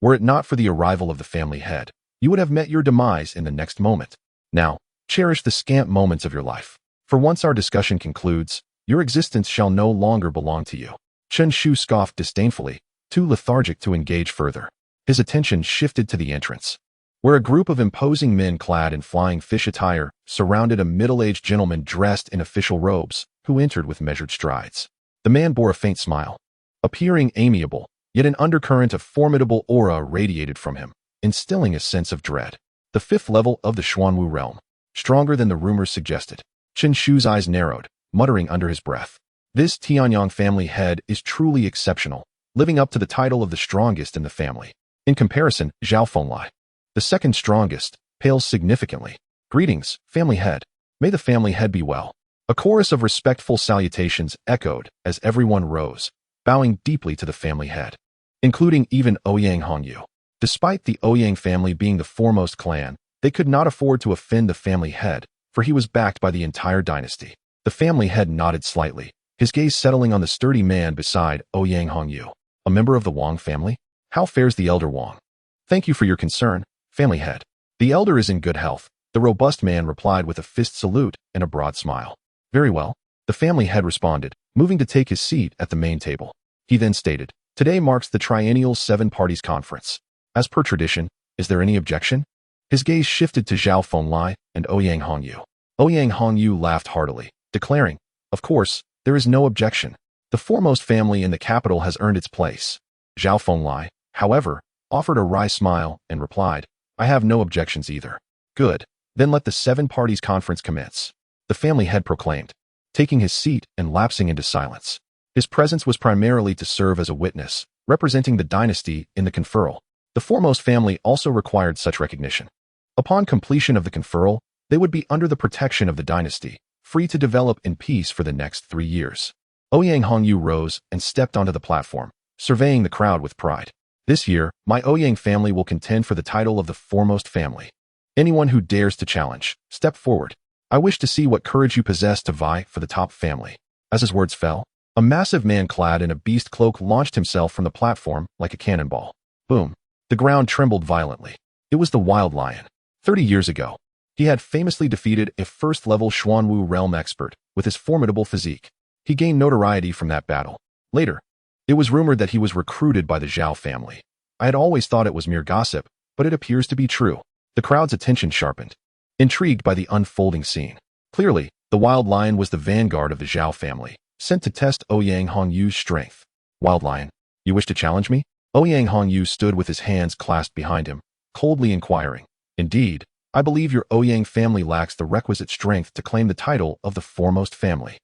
Were it not for the arrival of the family head, you would have met your demise in the next moment. Now, cherish the scant moments of your life. For once our discussion concludes, your existence shall no longer belong to you." Chen Shu scoffed disdainfully, too lethargic to engage further. His attention shifted to the entrance, where a group of imposing men clad in flying fish attire surrounded a middle-aged gentleman dressed in official robes, who entered with measured strides. The man bore a faint smile, appearing amiable, yet an undercurrent of formidable aura radiated from him, instilling a sense of dread. The fifth level of the Xuanwu realm, stronger than the rumors suggested. Chen Shu's eyes narrowed, muttering under his breath. This Tianyang family head is truly exceptional, living up to the title of the strongest in the family. In comparison, Zhao Fenglai, the second strongest, pales significantly. "Greetings, family head. May the family head be well." A chorus of respectful salutations echoed as everyone rose, bowing deeply to the family head, including even Ouyang Hongyu. Despite the Ouyang family being the foremost clan, they could not afford to offend the family head, for he was backed by the entire dynasty. The family head nodded slightly, his gaze settling on the sturdy man beside Ouyang Hongyu. "A member of the Wang family? How fares the elder Wang?" "Thank you for your concern, family head. The elder is in good health," the robust man replied with a fist salute and a broad smile. "Very well," the family head responded, moving to take his seat at the main table. He then stated, "Today marks the triennial Seven Parties Conference. As per tradition, is there any objection?" His gaze shifted to Zhao Fenglai and Ouyang Hongyu. Ouyang Hongyu laughed heartily, declaring, "Of course, there is no objection. The foremost family in the capital has earned its place." Zhao Fenglai, however, offered a wry smile and replied, "I have no objections either." "Good, then let the Seven Parties Conference commence," the family head proclaimed, taking his seat and lapsing into silence. His presence was primarily to serve as a witness, representing the dynasty in the conferral. The foremost family also required such recognition. Upon completion of the conferral, they would be under the protection of the dynasty, free to develop in peace for the next 3 years. Ouyang Hongyu rose and stepped onto the platform, surveying the crowd with pride. "This year, my Ouyang family will contend for the title of the foremost family. Anyone who dares to challenge, step forward. I wish to see what courage you possess to vie for the top family." As his words fell, a massive man clad in a beast cloak launched himself from the platform like a cannonball. Boom! The ground trembled violently. It was the Wild Lion. 30 years ago, he had famously defeated a first-level Xuanwu realm expert with his formidable physique. He gained notoriety from that battle. Later, it was rumored that he was recruited by the Zhao family. I had always thought it was mere gossip, but it appears to be true. The crowd's attention sharpened, intrigued by the unfolding scene. Clearly, the wild lion was the vanguard of the Zhao family, sent to test Ouyang Hongyu's strength. Wild lion, you wish to challenge me? Ouyang Hongyu stood with his hands clasped behind him, coldly inquiring. Indeed, I believe your Ouyang family lacks the requisite strength to claim the title of the foremost family.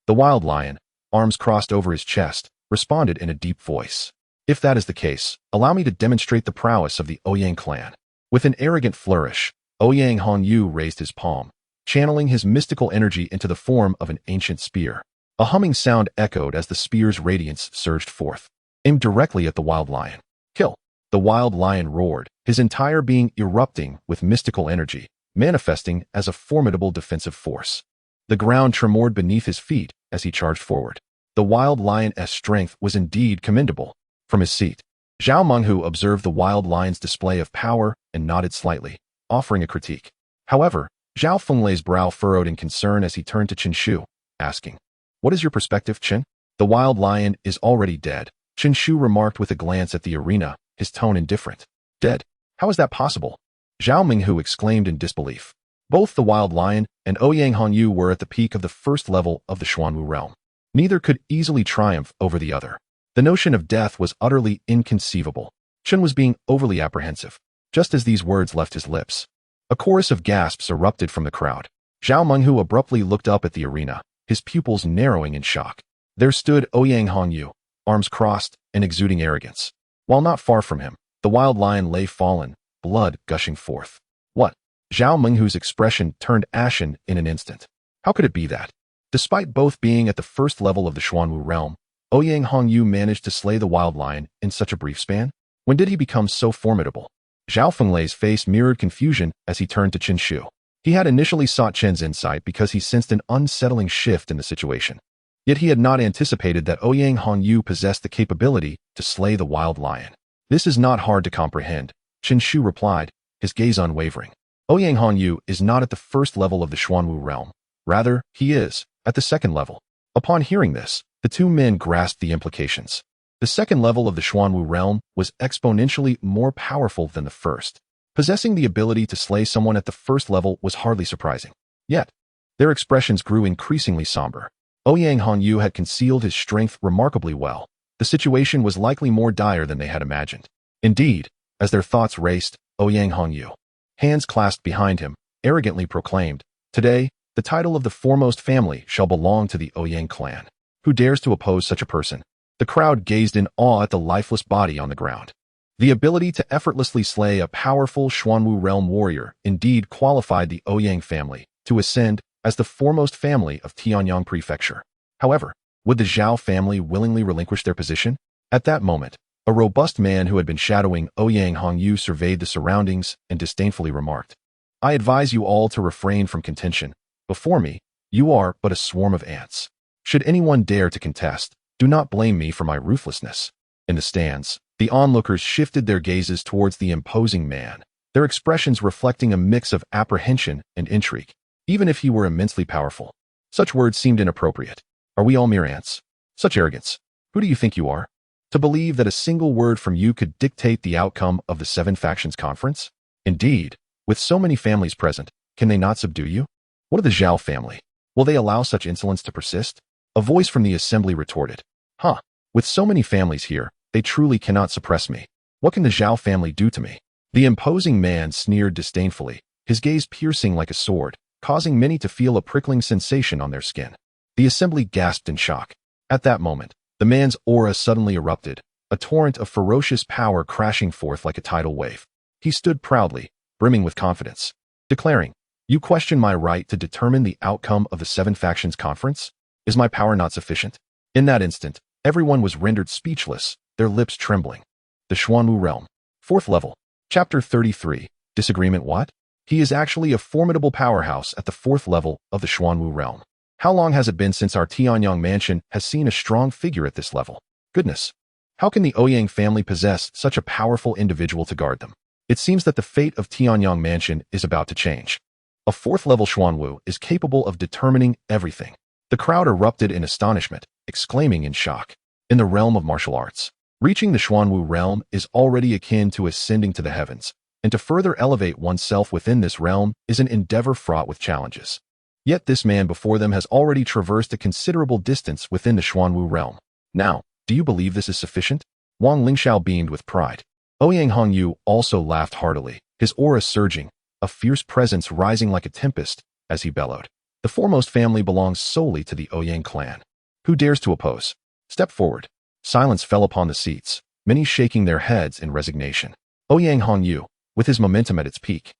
The wild lion, arms crossed over his chest, responded in a deep voice. If that is the case, allow me to demonstrate the prowess of the Ouyang clan. With an arrogant flourish, Ouyang Hongyu raised his palm, channeling his mystical energy into the form of an ancient spear. A humming sound echoed as the spear's radiance surged forth, aimed directly at the wild lion. Kill! The wild lion roared, his entire being erupting with mystical energy, manifesting as a formidable defensive force. The ground tremored beneath his feet as he charged forward. The wild lion's strength was indeed commendable. From his seat, Zhao Menghu observed the wild lion's display of power and nodded slightly, offering a critique. However, Zhao Fenglei's brow furrowed in concern as he turned to Chen Shu, asking, "What is your perspective, Chen?" "The wild lion is already dead," Chen Shu remarked with a glance at the arena, his tone indifferent. "Dead? How is that possible?" Zhao Menghu exclaimed in disbelief. Both the wild lion and Ouyang Hongyu were at the peak of the first level of the Xuanwu realm. Neither could easily triumph over the other. The notion of death was utterly inconceivable. Chen was being overly apprehensive. Just as these words left his lips, a chorus of gasps erupted from the crowd. Zhao Menghu abruptly looked up at the arena, his pupils narrowing in shock. There stood Ouyang Hongyu, arms crossed and exuding arrogance. While not far from him, the wild lion lay fallen, blood gushing forth. What? Zhao Menghu's expression turned ashen in an instant. How could it be that, despite both being at the first level of the Xuanwu realm, Ouyang Hongyu managed to slay the wild lion in such a brief span? When did he become so formidable? Zhao Fenglei's face mirrored confusion as he turned to Chen Shu. He had initially sought Chen's insight because he sensed an unsettling shift in the situation. Yet he had not anticipated that Ouyang Hongyu possessed the capability to slay the wild lion. "This is not hard to comprehend," Chen Shu replied, his gaze unwavering. "Ouyang Hongyu is not at the first level of the Xuanwu realm. Rather, he is at the second level." Upon hearing this, the two men grasped the implications. The second level of the Xuanwu realm was exponentially more powerful than the first. Possessing the ability to slay someone at the first level was hardly surprising. Yet, their expressions grew increasingly somber. Ouyang Hongyu had concealed his strength remarkably well. The situation was likely more dire than they had imagined. Indeed, as their thoughts raced, Ouyang Hongyu, hands clasped behind him, arrogantly proclaimed, "Today, the title of the foremost family shall belong to the Ouyang clan. Who dares to oppose such a person?" The crowd gazed in awe at the lifeless body on the ground. The ability to effortlessly slay a powerful Xuanwu realm warrior indeed qualified the Ouyang family to ascend as the foremost family of Tianyang Prefecture. However, would the Zhao family willingly relinquish their position? At that moment, a robust man who had been shadowing Ouyang Hongyu surveyed the surroundings and disdainfully remarked, "I advise you all to refrain from contention. Before me, you are but a swarm of ants. Should anyone dare to contest, do not blame me for my ruthlessness." In the stands, the onlookers shifted their gazes towards the imposing man, their expressions reflecting a mix of apprehension and intrigue. Even if he were immensely powerful, such words seemed inappropriate. "Are we all mere ants? Such arrogance. Who do you think you are? To believe that a single word from you could dictate the outcome of the Seven Factions Conference? Indeed, with so many families present, can they not subdue you? What of the Zhao family? Will they allow such insolence to persist?" A voice from the assembly retorted, "Huh, with so many families here, they truly cannot suppress me. What can the Zhao family do to me?" The imposing man sneered disdainfully, his gaze piercing like a sword, causing many to feel a prickling sensation on their skin. The assembly gasped in shock. At that moment, the man's aura suddenly erupted, a torrent of ferocious power crashing forth like a tidal wave. He stood proudly, brimming with confidence, declaring, "You question my right to determine the outcome of the Seven Factions Conference? Is my power not sufficient?" In that instant, everyone was rendered speechless, their lips trembling. The Xuanwu realm. Fourth level. Chapter 33. Disagreement what? He is actually a formidable powerhouse at the fourth level of the Xuanwu realm. How long has it been since our Tianyang mansion has seen a strong figure at this level? Goodness. How can the Ouyang family possess such a powerful individual to guard them? It seems that the fate of Tianyang mansion is about to change. A fourth level Xuanwu is capable of determining everything. The crowd erupted in astonishment, exclaiming in shock. In the realm of martial arts, reaching the Xuanwu realm is already akin to ascending to the heavens, and to further elevate oneself within this realm is an endeavor fraught with challenges. Yet this man before them has already traversed a considerable distance within the Xuanwu realm. Now, do you believe this is sufficient? Wang Lingxiao beamed with pride. Ouyang Hongyu also laughed heartily, his aura surging, a fierce presence rising like a tempest, as he bellowed. The foremost family belongs solely to the Ouyang clan. Who dares to oppose? Step forward. Silence fell upon the seats, many shaking their heads in resignation. Ouyang Hongyu, with his momentum at its peak,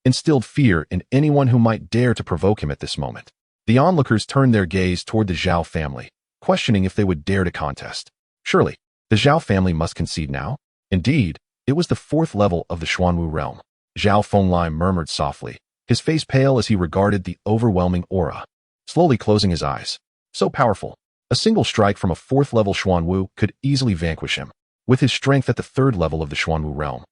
instilled fear in anyone who might dare to provoke him at this moment. The onlookers turned their gaze toward the Zhao family, questioning if they would dare to contest. Surely, the Zhao family must concede now? Indeed, it was the fourth level of the Xuanwu realm. Zhao Fenglai murmured softly, his face pale as he regarded the overwhelming aura, slowly closing his eyes. So powerful. A single strike from a fourth-level Xuanwu could easily vanquish him. With his strength at the third level of the Xuanwu realm,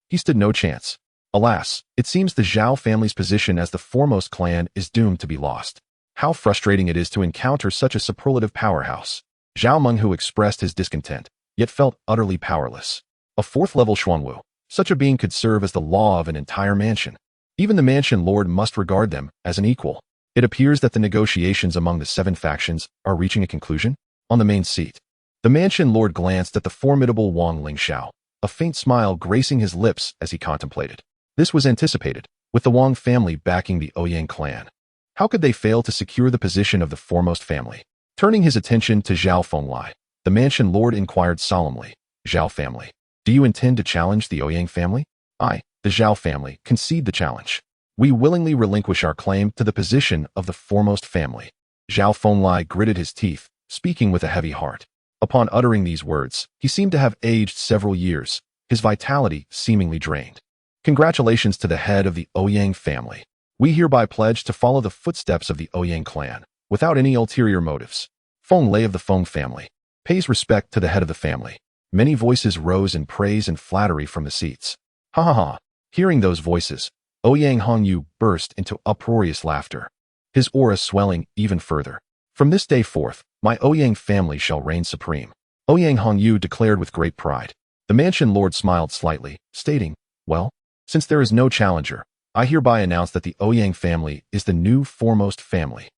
he stood no chance. Alas, it seems the Zhao family's position as the foremost clan is doomed to be lost. How frustrating it is to encounter such a superlative powerhouse. Zhao Menghu expressed his discontent, yet felt utterly powerless. A fourth-level Xuanwu, such a being could serve as the law of an entire mansion. Even the mansion lord must regard them as an equal. It appears that the negotiations among the 7 factions are reaching a conclusion. On the main seat, the mansion lord glanced at the formidable Wang Lingxiao, a faint smile gracing his lips as he contemplated. This was anticipated, with the Wang family backing the Ouyang clan. How could they fail to secure the position of the foremost family? Turning his attention to Zhao Fenglai, the mansion lord inquired solemnly, Zhao family, do you intend to challenge the Ouyang family? I, the Zhao family, concede the challenge. We willingly relinquish our claim to the position of the foremost family. Zhao Fenglai gritted his teeth, speaking with a heavy heart. Upon uttering these words, he seemed to have aged several years, his vitality seemingly drained. Congratulations to the head of the Ouyang family. We hereby pledge to follow the footsteps of the Ouyang clan, without any ulterior motives. Feng Lei of the Feng family pays respect to the head of the family. Many voices rose in praise and flattery from the seats. Ha ha ha. Hearing those voices, Ouyang Hongyu burst into uproarious laughter, his aura swelling even further. From this day forth, my Ouyang family shall reign supreme. Ouyang Hongyu declared with great pride. The mansion lord smiled slightly, stating, well, since there is no challenger, I hereby announce that the Ouyang family is the new foremost family.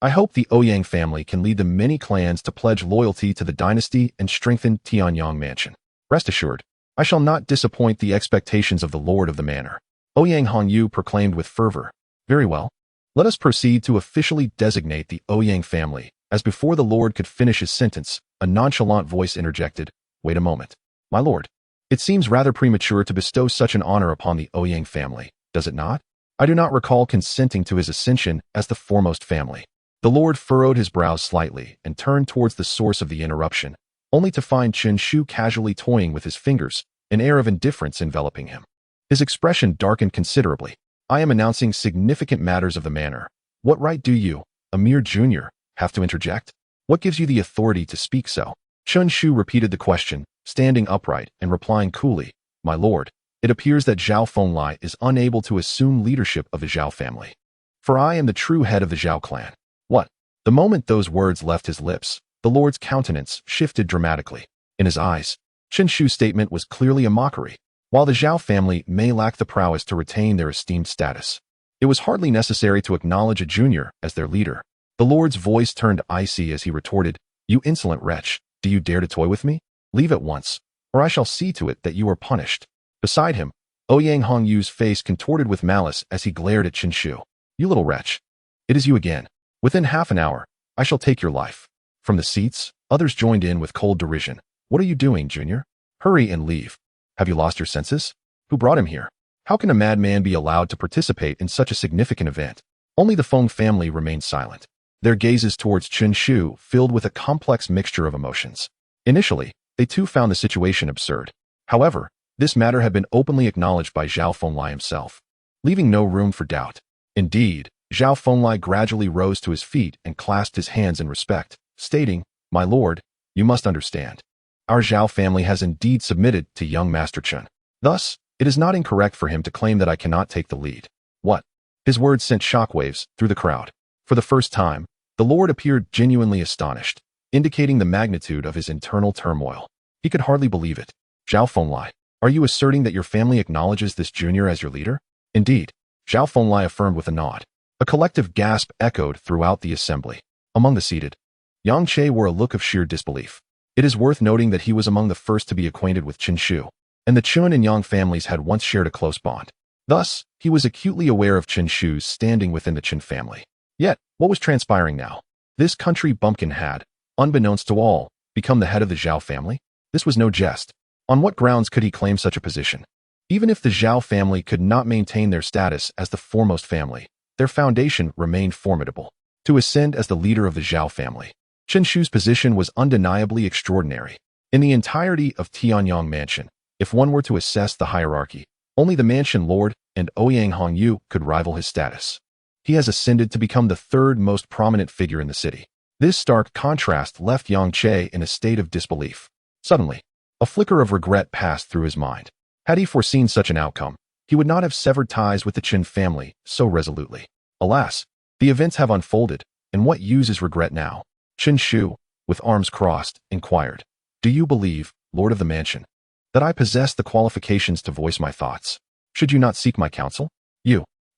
I hope the Ouyang family can lead the many clans to pledge loyalty to the dynasty and strengthen Tianyang Mansion. Rest assured, I shall not disappoint the expectations of the lord of the manor. Ouyang Hongyu proclaimed with fervor. Very well. Let us proceed to officially designate the Ouyang family. As before the lord could finish his sentence, a nonchalant voice interjected, wait a moment. My lord, it seems rather premature to bestow such an honor upon the Ouyang family, does it not? I do not recall consenting to his ascension as the foremost family. The lord furrowed his brows slightly and turned towards the source of the interruption, only to find Chen Shu casually toying with his fingers, an air of indifference enveloping him. His expression darkened considerably. I am announcing significant matters of the manor. What right do you, a mere junior, have to interject? What gives you the authority to speak so? Chen Shu repeated the question, standing upright and replying coolly, my lord, it appears that Zhao Fenglai is unable to assume leadership of the Zhao family. For I am the true head of the Zhao clan. What? The moment those words left his lips, the lord's countenance shifted dramatically. In his eyes, Chen Shu's statement was clearly a mockery. While the Zhao family may lack the prowess to retain their esteemed status, it was hardly necessary to acknowledge a junior as their leader. The lord's voice turned icy as he retorted, you insolent wretch, do you dare to toy with me? Leave at once, or I shall see to it that you are punished. Beside him, Ouyang Hongyu's face contorted with malice as he glared at Chen Shu. You little wretch. It is you again. Within half an hour, I shall take your life. From the seats, others joined in with cold derision. What are you doing, Junior? Hurry and leave. Have you lost your senses? Who brought him here? How can a madman be allowed to participate in such a significant event? Only the Feng family remained silent, their gazes towards Chen Shu filled with a complex mixture of emotions. Initially, they too found the situation absurd. However, this matter had been openly acknowledged by Zhao Fenglai himself, leaving no room for doubt. Indeed, Zhao Fenglai gradually rose to his feet and clasped his hands in respect, stating, my lord, you must understand. Our Zhao family has indeed submitted to young Master Chen. Thus, it is not incorrect for him to claim that I cannot take the lead. What? His words sent shockwaves through the crowd. For the first time, the lord appeared genuinely astonished, indicating the magnitude of his internal turmoil. He could hardly believe it. Zhao Fenglai, Are you asserting that your family acknowledges this junior as your leader? Indeed, Zhao Fenglai affirmed with a nod. A collective gasp echoed throughout the assembly. Among the seated, Yang Che wore a look of sheer disbelief. It is worth noting that he was among the first to be acquainted with Qin Shu, and the Chun and Yang families had once shared a close bond. Thus, he was acutely aware of Qin Shu's standing within the Qin family. Yet, what was transpiring now? This country bumpkin had, unbeknownst to all, become the head of the Zhao family? This was no jest. On what grounds could he claim such a position? Even if the Zhao family could not maintain their status as the foremost family, their foundation remained formidable. To ascend as the leader of the Zhao family, Qin Shu's position was undeniably extraordinary. In the entirety of Tianyang Mansion, if one were to assess the hierarchy, only the mansion lord and Ouyang Hongyu could rival his status. He has ascended to become the third most prominent figure in the city. This stark contrast left Yang Che in a state of disbelief. Suddenly, a flicker of regret passed through his mind. Had he foreseen such an outcome, he would not have severed ties with the Qin family so resolutely. Alas, the events have unfolded, and what use is regret now? Qin Shu, with arms crossed, inquired, "Do you believe, Lord of the Mansion, that I possess the qualifications to voice my thoughts? Should you not seek my counsel?"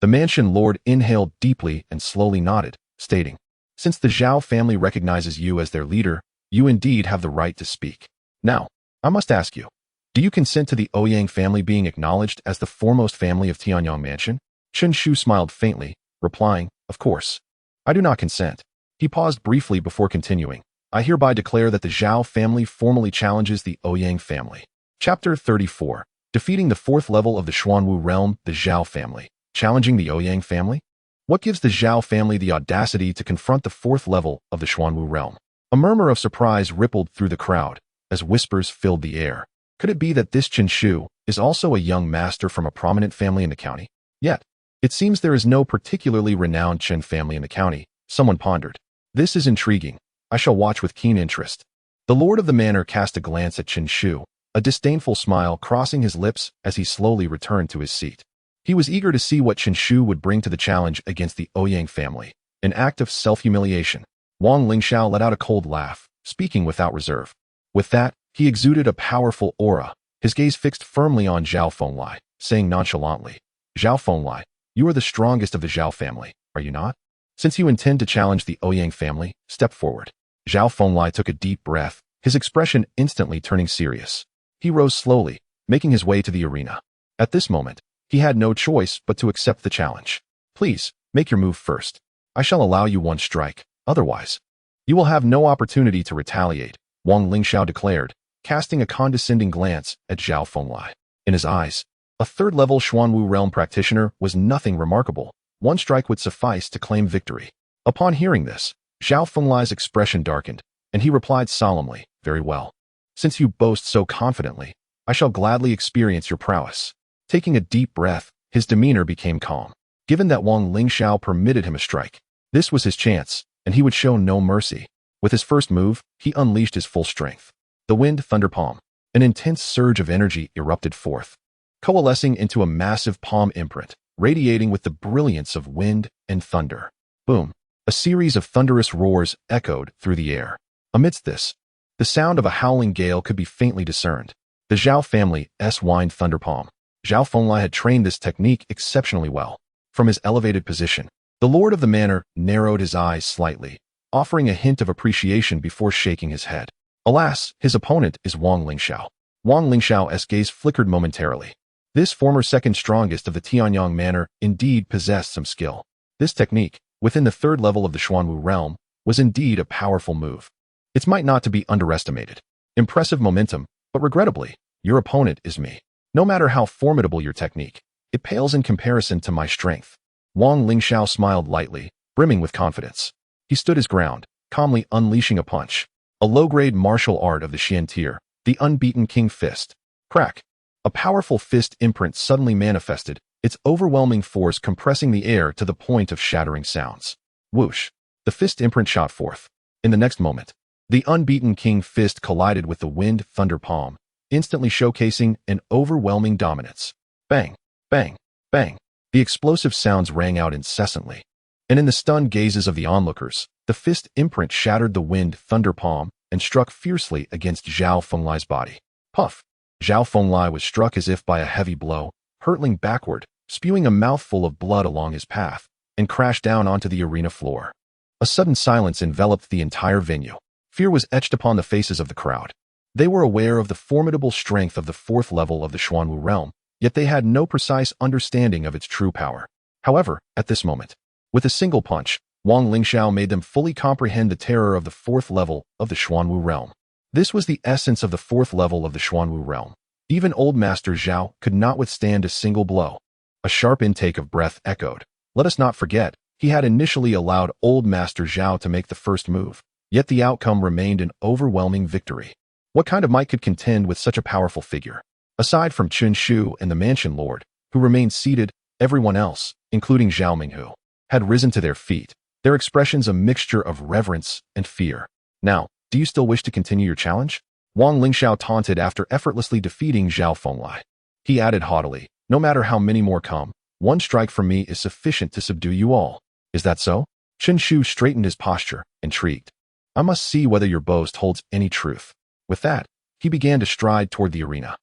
The mansion lord inhaled deeply and slowly nodded, stating, "Since the Zhao family recognizes you as their leader, you indeed have the right to speak. Now, I must ask you, do you consent to the Ouyang family being acknowledged as the foremost family of Tianyang Mansion?" Qin Shu smiled faintly, replying, "Of course. I do not consent." He paused briefly before continuing, "I hereby declare that the Zhao family formally challenges the Ouyang family." Chapter 34. Defeating the fourth level of the Xuanwu realm, the Zhao family. Challenging the Ouyang family? What gives the Zhao family the audacity to confront the fourth level of the Xuanwu realm? A murmur of surprise rippled through the crowd as whispers filled the air. Could it be that this Qin Shu is also a young master from a prominent family in the county? Yet, it seems there is no particularly renowned Qin family in the county, someone pondered. This is intriguing. I shall watch with keen interest. The lord of the manor cast a glance at Qin Shu, a disdainful smile crossing his lips as he slowly returned to his seat. He was eager to see what Qin Shu would bring to the challenge against the Ouyang family, an act of self-humiliation. Wang Lingxiao let out a cold laugh, speaking without reserve. With that, he exuded a powerful aura, his gaze fixed firmly on Zhao Fenglai, saying nonchalantly, "Zhao Fenglai, you are the strongest of the Zhao family, are you not? Since you intend to challenge the Ouyang family, step forward." Zhao Fenglai took a deep breath, his expression instantly turning serious. He rose slowly, making his way to the arena. At this moment, he had no choice but to accept the challenge. "Please, make your move first. I shall allow you one strike, otherwise, you will have no opportunity to retaliate," Wang Lingxiao declared, casting a condescending glance at Zhao Fenglai. In his eyes, a third-level Xuanwu realm practitioner was nothing remarkable. One strike would suffice to claim victory. Upon hearing this, Zhao Fenglai's expression darkened, and he replied solemnly, "Very well. Since you boast so confidently, I shall gladly experience your prowess." Taking a deep breath, his demeanor became calm. Given that Wang Lingxiao permitted him a strike, this was his chance, and he would show no mercy. With his first move, he unleashed his full strength. The wind thunder palm. An intense surge of energy erupted forth, coalescing into a massive palm imprint, radiating with the brilliance of wind and thunder. Boom! A series of thunderous roars echoed through the air. Amidst this, the sound of a howling gale could be faintly discerned. The Zhao family's wind thunder palm. Zhao Fenglai had trained this technique exceptionally well. From his elevated position, the lord of the manor narrowed his eyes slightly, offering a hint of appreciation before shaking his head. Alas, his opponent is Wang Lingxiao. Wang Lingxiao's gaze flickered momentarily. This former second strongest of the Tianyang manor indeed possessed some skill. This technique, within the third level of the Xuanwu realm, was indeed a powerful move. It might not to be underestimated. Impressive momentum, but regrettably, your opponent is me. No matter how formidable your technique, it pales in comparison to my strength. Wang Lingxiao smiled lightly, brimming with confidence. He stood his ground, calmly unleashing a punch. A low-grade martial art of the Xian tier, the unbeaten King Fist. Crack! A powerful fist imprint suddenly manifested, its overwhelming force compressing the air to the point of shattering sounds. Whoosh! The fist imprint shot forth. In the next moment, the unbeaten King Fist collided with the wind thunder palm, instantly showcasing an overwhelming dominance. Bang! Bang! Bang! The explosive sounds rang out incessantly, and in the stunned gazes of the onlookers, the fist imprint shattered the wind thunder palm and struck fiercely against Zhao Fenglai's body. Puff! Zhao Fenglai was struck as if by a heavy blow, hurtling backward, spewing a mouthful of blood along his path, and crashed down onto the arena floor. A sudden silence enveloped the entire venue. Fear was etched upon the faces of the crowd. They were aware of the formidable strength of the fourth level of the Xuanwu realm, yet they had no precise understanding of its true power. However, at this moment, with a single punch, Wang Lingxiao made them fully comprehend the terror of the fourth level of the Xuanwu realm. This was the essence of the fourth level of the Xuanwu realm. Even old Master Zhao could not withstand a single blow. A sharp intake of breath echoed. Let us not forget, he had initially allowed old Master Zhao to make the first move, yet the outcome remained an overwhelming victory. What kind of might could contend with such a powerful figure? Aside from Chen Shu and the Mansion Lord, who remained seated, everyone else, including Zhao Minghu, had risen to their feet, their expressions a mixture of reverence and fear. Now, do you still wish to continue your challenge? Wang Lingxiao taunted after effortlessly defeating Zhao Fenglai. He added haughtily, no matter how many more come, one strike from me is sufficient to subdue you all. Is that so? Chen Shu straightened his posture, intrigued. I must see whether your boast holds any truth. With that, he began to stride toward the arena.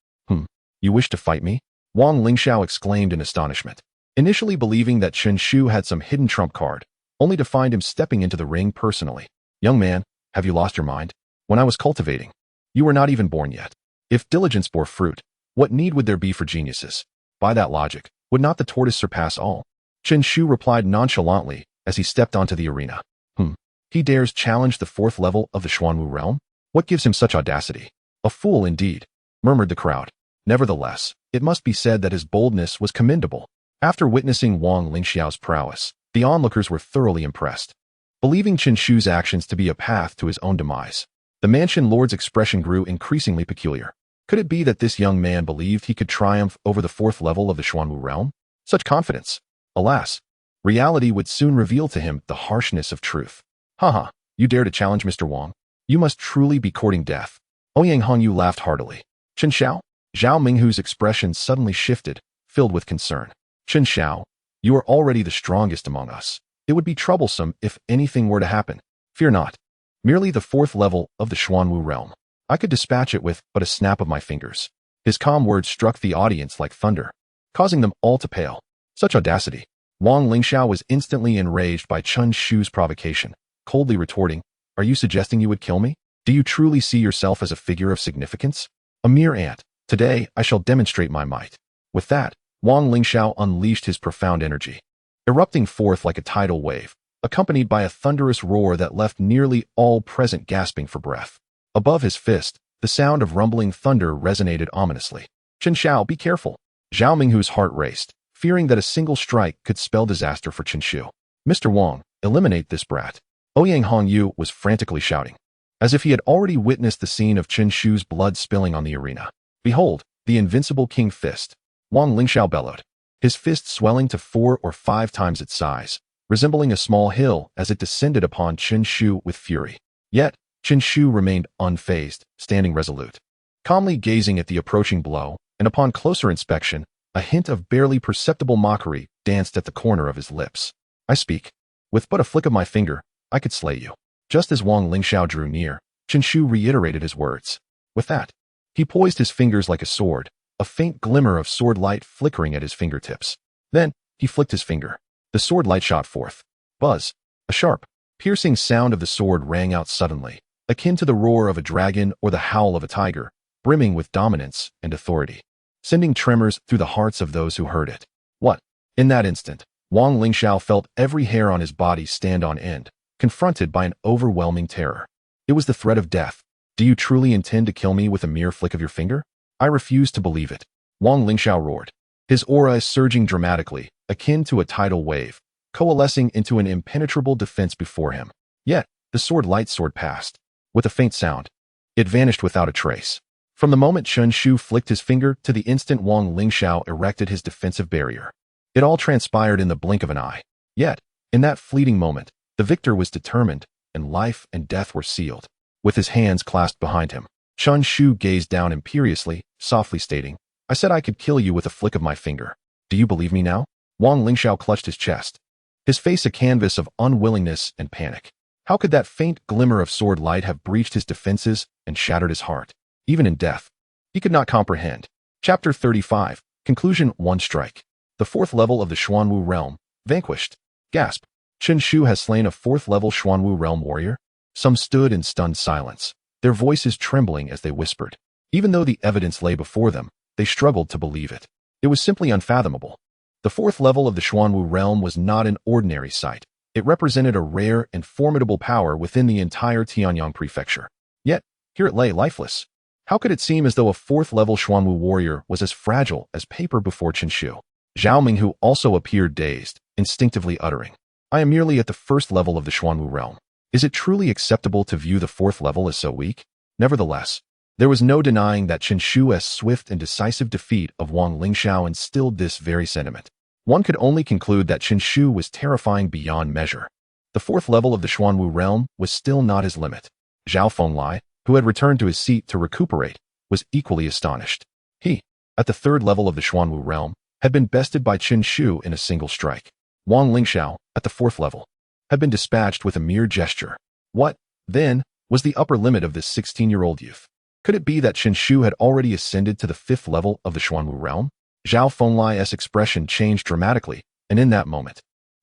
You wish to fight me? Wang Lingxiao exclaimed in astonishment, initially believing that Chen Shu had some hidden trump card, only to find him stepping into the ring personally. Young man, have you lost your mind? When I was cultivating, you were not even born yet. If diligence bore fruit, what need would there be for geniuses? By that logic, would not the tortoise surpass all? Chen Shu replied nonchalantly as he stepped onto the arena. He dares challenge the fourth level of the Xuanwu realm? What gives him such audacity? A fool indeed, murmured the crowd. Nevertheless, it must be said that his boldness was commendable. After witnessing Wang Lingxiao's prowess, the onlookers were thoroughly impressed. Believing Chen Shu's actions to be a path to his own demise, the Mansion Lord's expression grew increasingly peculiar. Could it be that this young man believed he could triumph over the fourth level of the Xuanwu realm? Such confidence! Alas, reality would soon reveal to him the harshness of truth. Haha, you dare to challenge Mr. Wang? You must truly be courting death. Ouyang Hongyu laughed heartily. Chen Xiao? Zhao Minghu's expression suddenly shifted, filled with concern. Chen Xiao, you are already the strongest among us. It would be troublesome if anything were to happen. Fear not. Merely the fourth level of the Xuanwu realm. I could dispatch it with but a snap of my fingers. His calm words struck the audience like thunder, causing them all to pale. Such audacity. Wang Lingxiao was instantly enraged by Chen Shu's provocation, coldly retorting, Are you suggesting you would kill me? Do you truly see yourself as a figure of significance? A mere ant. Today, I shall demonstrate my might. With that, Wang Lingxiao unleashed his profound energy, erupting forth like a tidal wave, accompanied by a thunderous roar that left nearly all present gasping for breath. Above his fist, the sound of rumbling thunder resonated ominously. Chen Xiao, be careful. Zhao Minghu's heart raced, fearing that a single strike could spell disaster for Chen Shu. Mr. Wang, eliminate this brat. Ouyang Hongyu was frantically shouting, as if he had already witnessed the scene of Chen Shu's blood spilling on the arena. Behold, the invincible king fist. Wang Lingxiao bellowed, his fist swelling to 4 or 5 times its size, resembling a small hill as it descended upon Chen Shu with fury. Yet, Chen Shu remained unfazed, standing resolute, calmly gazing at the approaching blow, and upon closer inspection, a hint of barely perceptible mockery danced at the corner of his lips. I speak. With but a flick of my finger, I could slay you. Just as Wang Lingxiao drew near, Chen Shu reiterated his words. With that, he poised his fingers like a sword, a faint glimmer of sword light flickering at his fingertips. Then, he flicked his finger. The sword light shot forth. Buzz. A sharp, piercing sound of the sword rang out suddenly, akin to the roar of a dragon or the howl of a tiger, brimming with dominance and authority, sending tremors through the hearts of those who heard it. What? In that instant, Wang Lingxiao felt every hair on his body stand on end, confronted by an overwhelming terror. It was the threat of death. Do you truly intend to kill me with a mere flick of your finger? I refuse to believe it. Wang Lingxiao roared. His aura is surging dramatically, akin to a tidal wave, coalescing into an impenetrable defense before him. Yet, the sword light sword passed. With a faint sound, it vanished without a trace. From the moment Chen Shu flicked his finger to the instant Wang Lingxiao erected his defensive barrier, it all transpired in the blink of an eye. Yet, in that fleeting moment, the victor was determined, and life and death were sealed. With his hands clasped behind him, Chen Shu gazed down imperiously, softly stating, I said I could kill you with a flick of my finger. Do you believe me now? Wang Lingxiao clutched his chest, his face a canvas of unwillingness and panic. How could that faint glimmer of sword light have breached his defenses and shattered his heart? Even in death, He could not comprehend. Chapter 35. Conclusion. One strike. The fourth level of the Xuanwu realm. Vanquished. Gasp. Chen Shu has slain a fourth-level Xuanwu realm warrior? Some stood in stunned silence, their voices trembling as they whispered. Even though the evidence lay before them, they struggled to believe it. It was simply unfathomable. The fourth level of the Xuanwu realm was not an ordinary sight. It represented a rare and formidable power within the entire Tianyang prefecture. Yet, here it lay lifeless. How could it seem as though a fourth-level Xuanwu warrior was as fragile as paper before Chen Shu? Zhao Minghu also appeared dazed, instinctively uttering, "I am merely at the first level of the Xuanwu realm. Is it truly acceptable to view the fourth level as so weak?" Nevertheless, there was no denying that Chen Shu's swift and decisive defeat of Wang Lingxiao instilled this very sentiment. One could only conclude that Chen Shu was terrifying beyond measure. The fourth level of the Xuanwu realm was still not his limit. Zhao Fenglai, who had returned to his seat to recuperate, was equally astonished. He, at the third level of the Xuanwu realm, had been bested by Chen Shu in a single strike. Wang Lingxiao, at the fourth level, had been dispatched with a mere gesture. What, then, was the upper limit of this 16-year-old youth? Could it be that Chen Shu had already ascended to the fifth level of the Xuanwu realm? Zhao Fenglai's expression changed dramatically, and in that moment,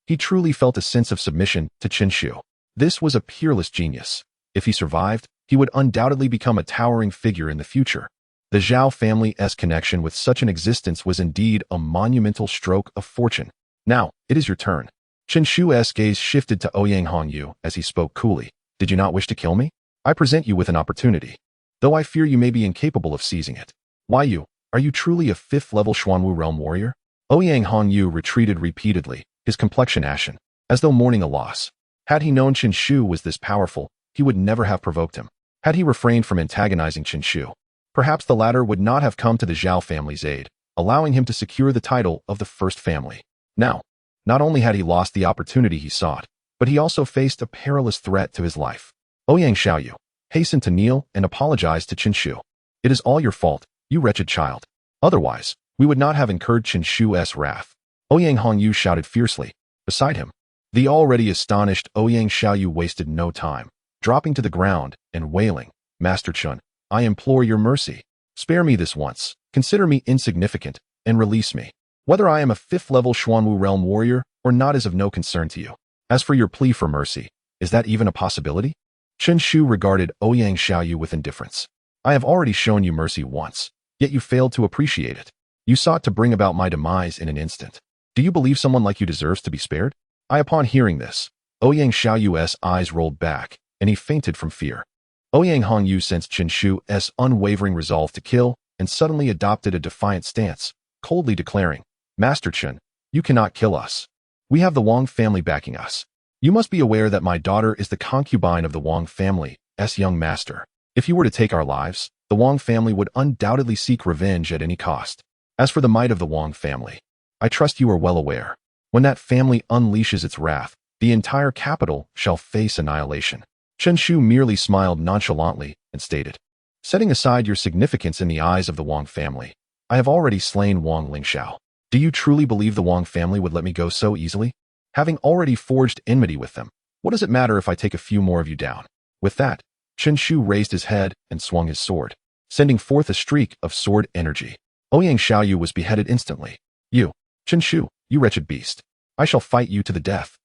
he truly felt a sense of submission to Chen Shu. This was a peerless genius. If he survived, he would undoubtedly become a towering figure in the future. The Zhao family's connection with such an existence was indeed a monumental stroke of fortune. Now, it is your turn. Chen Shu's gaze shifted to Ouyang Hongyu as he spoke coolly. Did you not wish to kill me? I present you with an opportunity, though I fear you may be incapable of seizing it. Why you? Are you truly a fifth-level Xuanwu realm warrior? Ouyang Hongyu retreated repeatedly, his complexion ashen, as though mourning a loss. Had he known Chen Shu was this powerful, he would never have provoked him. Had he refrained from antagonizing Chen Shu, perhaps the latter would not have come to the Zhao family's aid, allowing him to secure the title of the first family. Now, not only had he lost the opportunity he sought, but he also faced a perilous threat to his life. Ouyang Xiaoyu hastened to kneel and apologize to Chen Shu. It is all your fault, you wretched child. Otherwise, we would not have incurred Chen Shu's wrath. Ouyang Hongyu shouted fiercely. Beside him, the already astonished Ouyang Xiaoyu wasted no time, dropping to the ground and wailing, Master Chen, I implore your mercy. Spare me this once, consider me insignificant, and release me. Whether I am a fifth-level Xuanwu realm warrior or not is of no concern to you. As for your plea for mercy, is that even a possibility? Chen Shu regarded Ouyang Xiaoyu with indifference. I have already shown you mercy once, yet you failed to appreciate it. You sought to bring about my demise in an instant. Do you believe someone like you deserves to be spared? Upon hearing this, Ouyang Xiaoyu's eyes rolled back, and he fainted from fear. Ouyang Hongyu sensed Chen Shu's unwavering resolve to kill and suddenly adopted a defiant stance, coldly declaring, Master Chen, you cannot kill us. We have the Wang family backing us. You must be aware that my daughter is the concubine of the Wang family's young master. If you were to take our lives, the Wang family would undoubtedly seek revenge at any cost. As for the might of the Wang family, I trust you are well aware. When that family unleashes its wrath, the entire capital shall face annihilation. Chen Shu merely smiled nonchalantly and stated, setting aside your significance in the eyes of the Wang family, I have already slain Wang Lingxiao. Do you truly believe the Wang family would let me go so easily? Having already forged enmity with them, what does it matter if I take a few more of you down? With that, Chen Shu raised his head and swung his sword, sending forth a streak of sword energy. Ouyang Xiaoyu was beheaded instantly. You, Chen Shu, you wretched beast. I shall fight you to the death.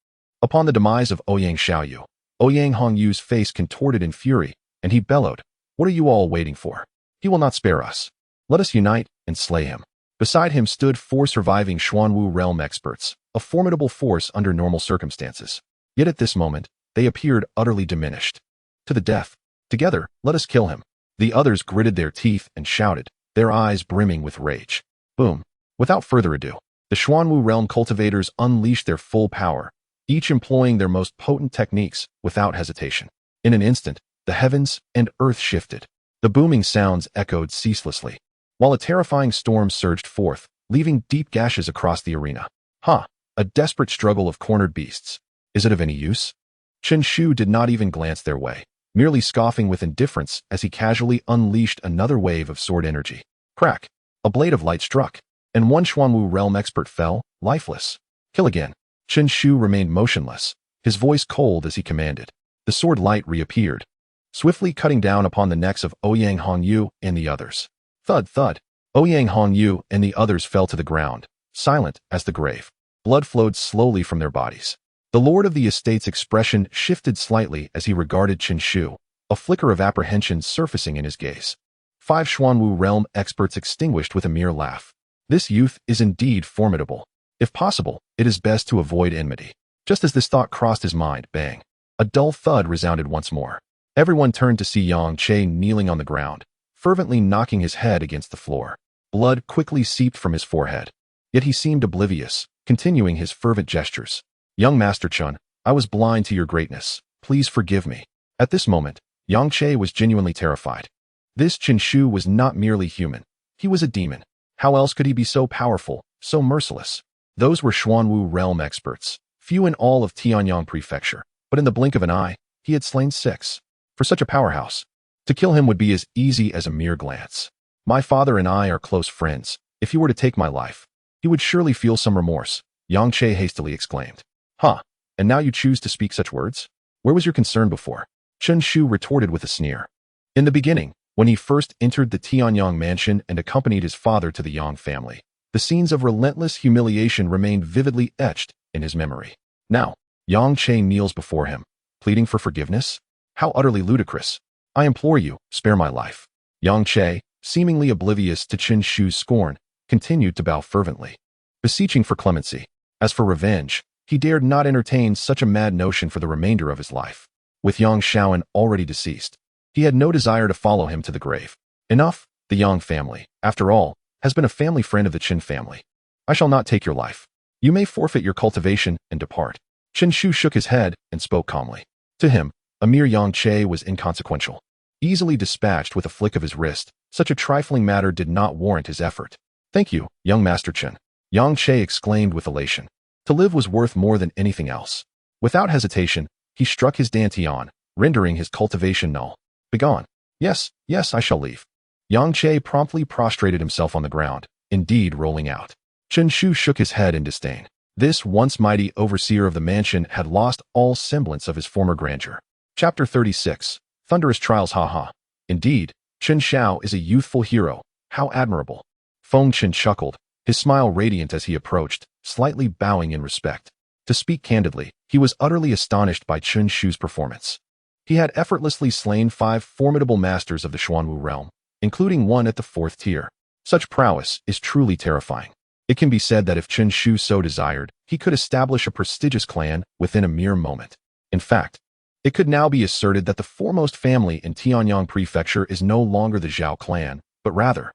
Upon the demise of Ouyang Xiaoyu, Ouyang Hongyu's face contorted in fury, and he bellowed, What are you all waiting for? He will not spare us. Let us unite and slay him. Beside him stood 4 surviving Xuanwu realm experts, a formidable force under normal circumstances. Yet at this moment, they appeared utterly diminished. To the death. Together, let us kill him. The others gritted their teeth and shouted, their eyes brimming with rage. Boom. Without further ado, the Xuanwu realm cultivators unleashed their full power, each employing their most potent techniques without hesitation. In an instant, the heavens and earth shifted. The booming sounds echoed ceaselessly, while a terrifying storm surged forth, leaving deep gashes across the arena. A desperate struggle of cornered beasts. Is it of any use? Chen Shu did not even glance their way, merely scoffing with indifference as he casually unleashed another wave of sword energy. Crack! A blade of light struck, and one Xuanwu realm expert fell, lifeless. Kill again. Chen Shu remained motionless, his voice cold as he commanded. The sword light reappeared, swiftly cutting down upon the necks of Ouyang Hongyu and the others. Thud, thud. Ouyang Hong Yu and the others fell to the ground, silent as the grave. Blood flowed slowly from their bodies. The lord of the estate's expression shifted slightly as he regarded Qin Shu, a flicker of apprehension surfacing in his gaze. 5 Xuanwu realm experts extinguished with a mere laugh. This youth is indeed formidable. If possible, it is best to avoid enmity. Just as this thought crossed his mind, bang. A dull thud resounded once more. Everyone turned to see Yang Che kneeling on the ground, fervently knocking his head against the floor. Blood quickly seeped from his forehead. Yet he seemed oblivious, continuing his fervent gestures. Young Master Chun, I was blind to your greatness. Please forgive me. At this moment, Yang Che was genuinely terrified. This Qin Shu was not merely human. He was a demon. How else could he be so powerful, so merciless? Those were Xuanwu realm experts, few in all of Tianyang Prefecture, but in the blink of an eye, he had slain 6. For such a powerhouse, to kill him would be as easy as a mere glance. My father and I are close friends. If he were to take my life, he would surely feel some remorse, Yang Che hastily exclaimed. Huh, and now you choose to speak such words? Where was your concern before? Qin Shu retorted with a sneer. In the beginning, when he first entered the Tianyang mansion and accompanied his father to the Yang family, the scenes of relentless humiliation remained vividly etched in his memory. Now, Yang Che kneels before him, pleading for forgiveness? How utterly ludicrous. I implore you, spare my life. Yang Che, seemingly oblivious to Qin Shu's scorn, continued to bow fervently, beseeching for clemency. As for revenge, he dared not entertain such a mad notion for the remainder of his life. With Yang Shaoan already deceased, he had no desire to follow him to the grave. Enough, the Yang family, after all, has been a family friend of the Qin family. I shall not take your life. You may forfeit your cultivation and depart. Qin Shu shook his head and spoke calmly. To him, a mere Yang Che was inconsequential. Easily dispatched with a flick of his wrist, such a trifling matter did not warrant his effort. Thank you, young Master Qin. Yang Che exclaimed with elation. To live was worth more than anything else. Without hesitation, he struck his dantian, rendering his cultivation null. Begone. Yes, yes, I shall leave. Yang Che promptly prostrated himself on the ground, indeed rolling out. Qin Shu shook his head in disdain. This once mighty overseer of the mansion had lost all semblance of his former grandeur. Chapter 36. Thunderous Trials. Ha. Indeed, Qin Shao is a youthful hero. How admirable. Feng Qin chuckled, his smile radiant as he approached, slightly bowing in respect. To speak candidly, he was utterly astonished by Qin Shu's performance. He had effortlessly slain 5 formidable masters of the Xuanwu realm, including one at the 4th tier. Such prowess is truly terrifying. It can be said that if Qin Shu so desired, he could establish a prestigious clan within a mere moment. In fact, it could now be asserted that the foremost family in Tianyang Prefecture is no longer the Zhao clan, but rather,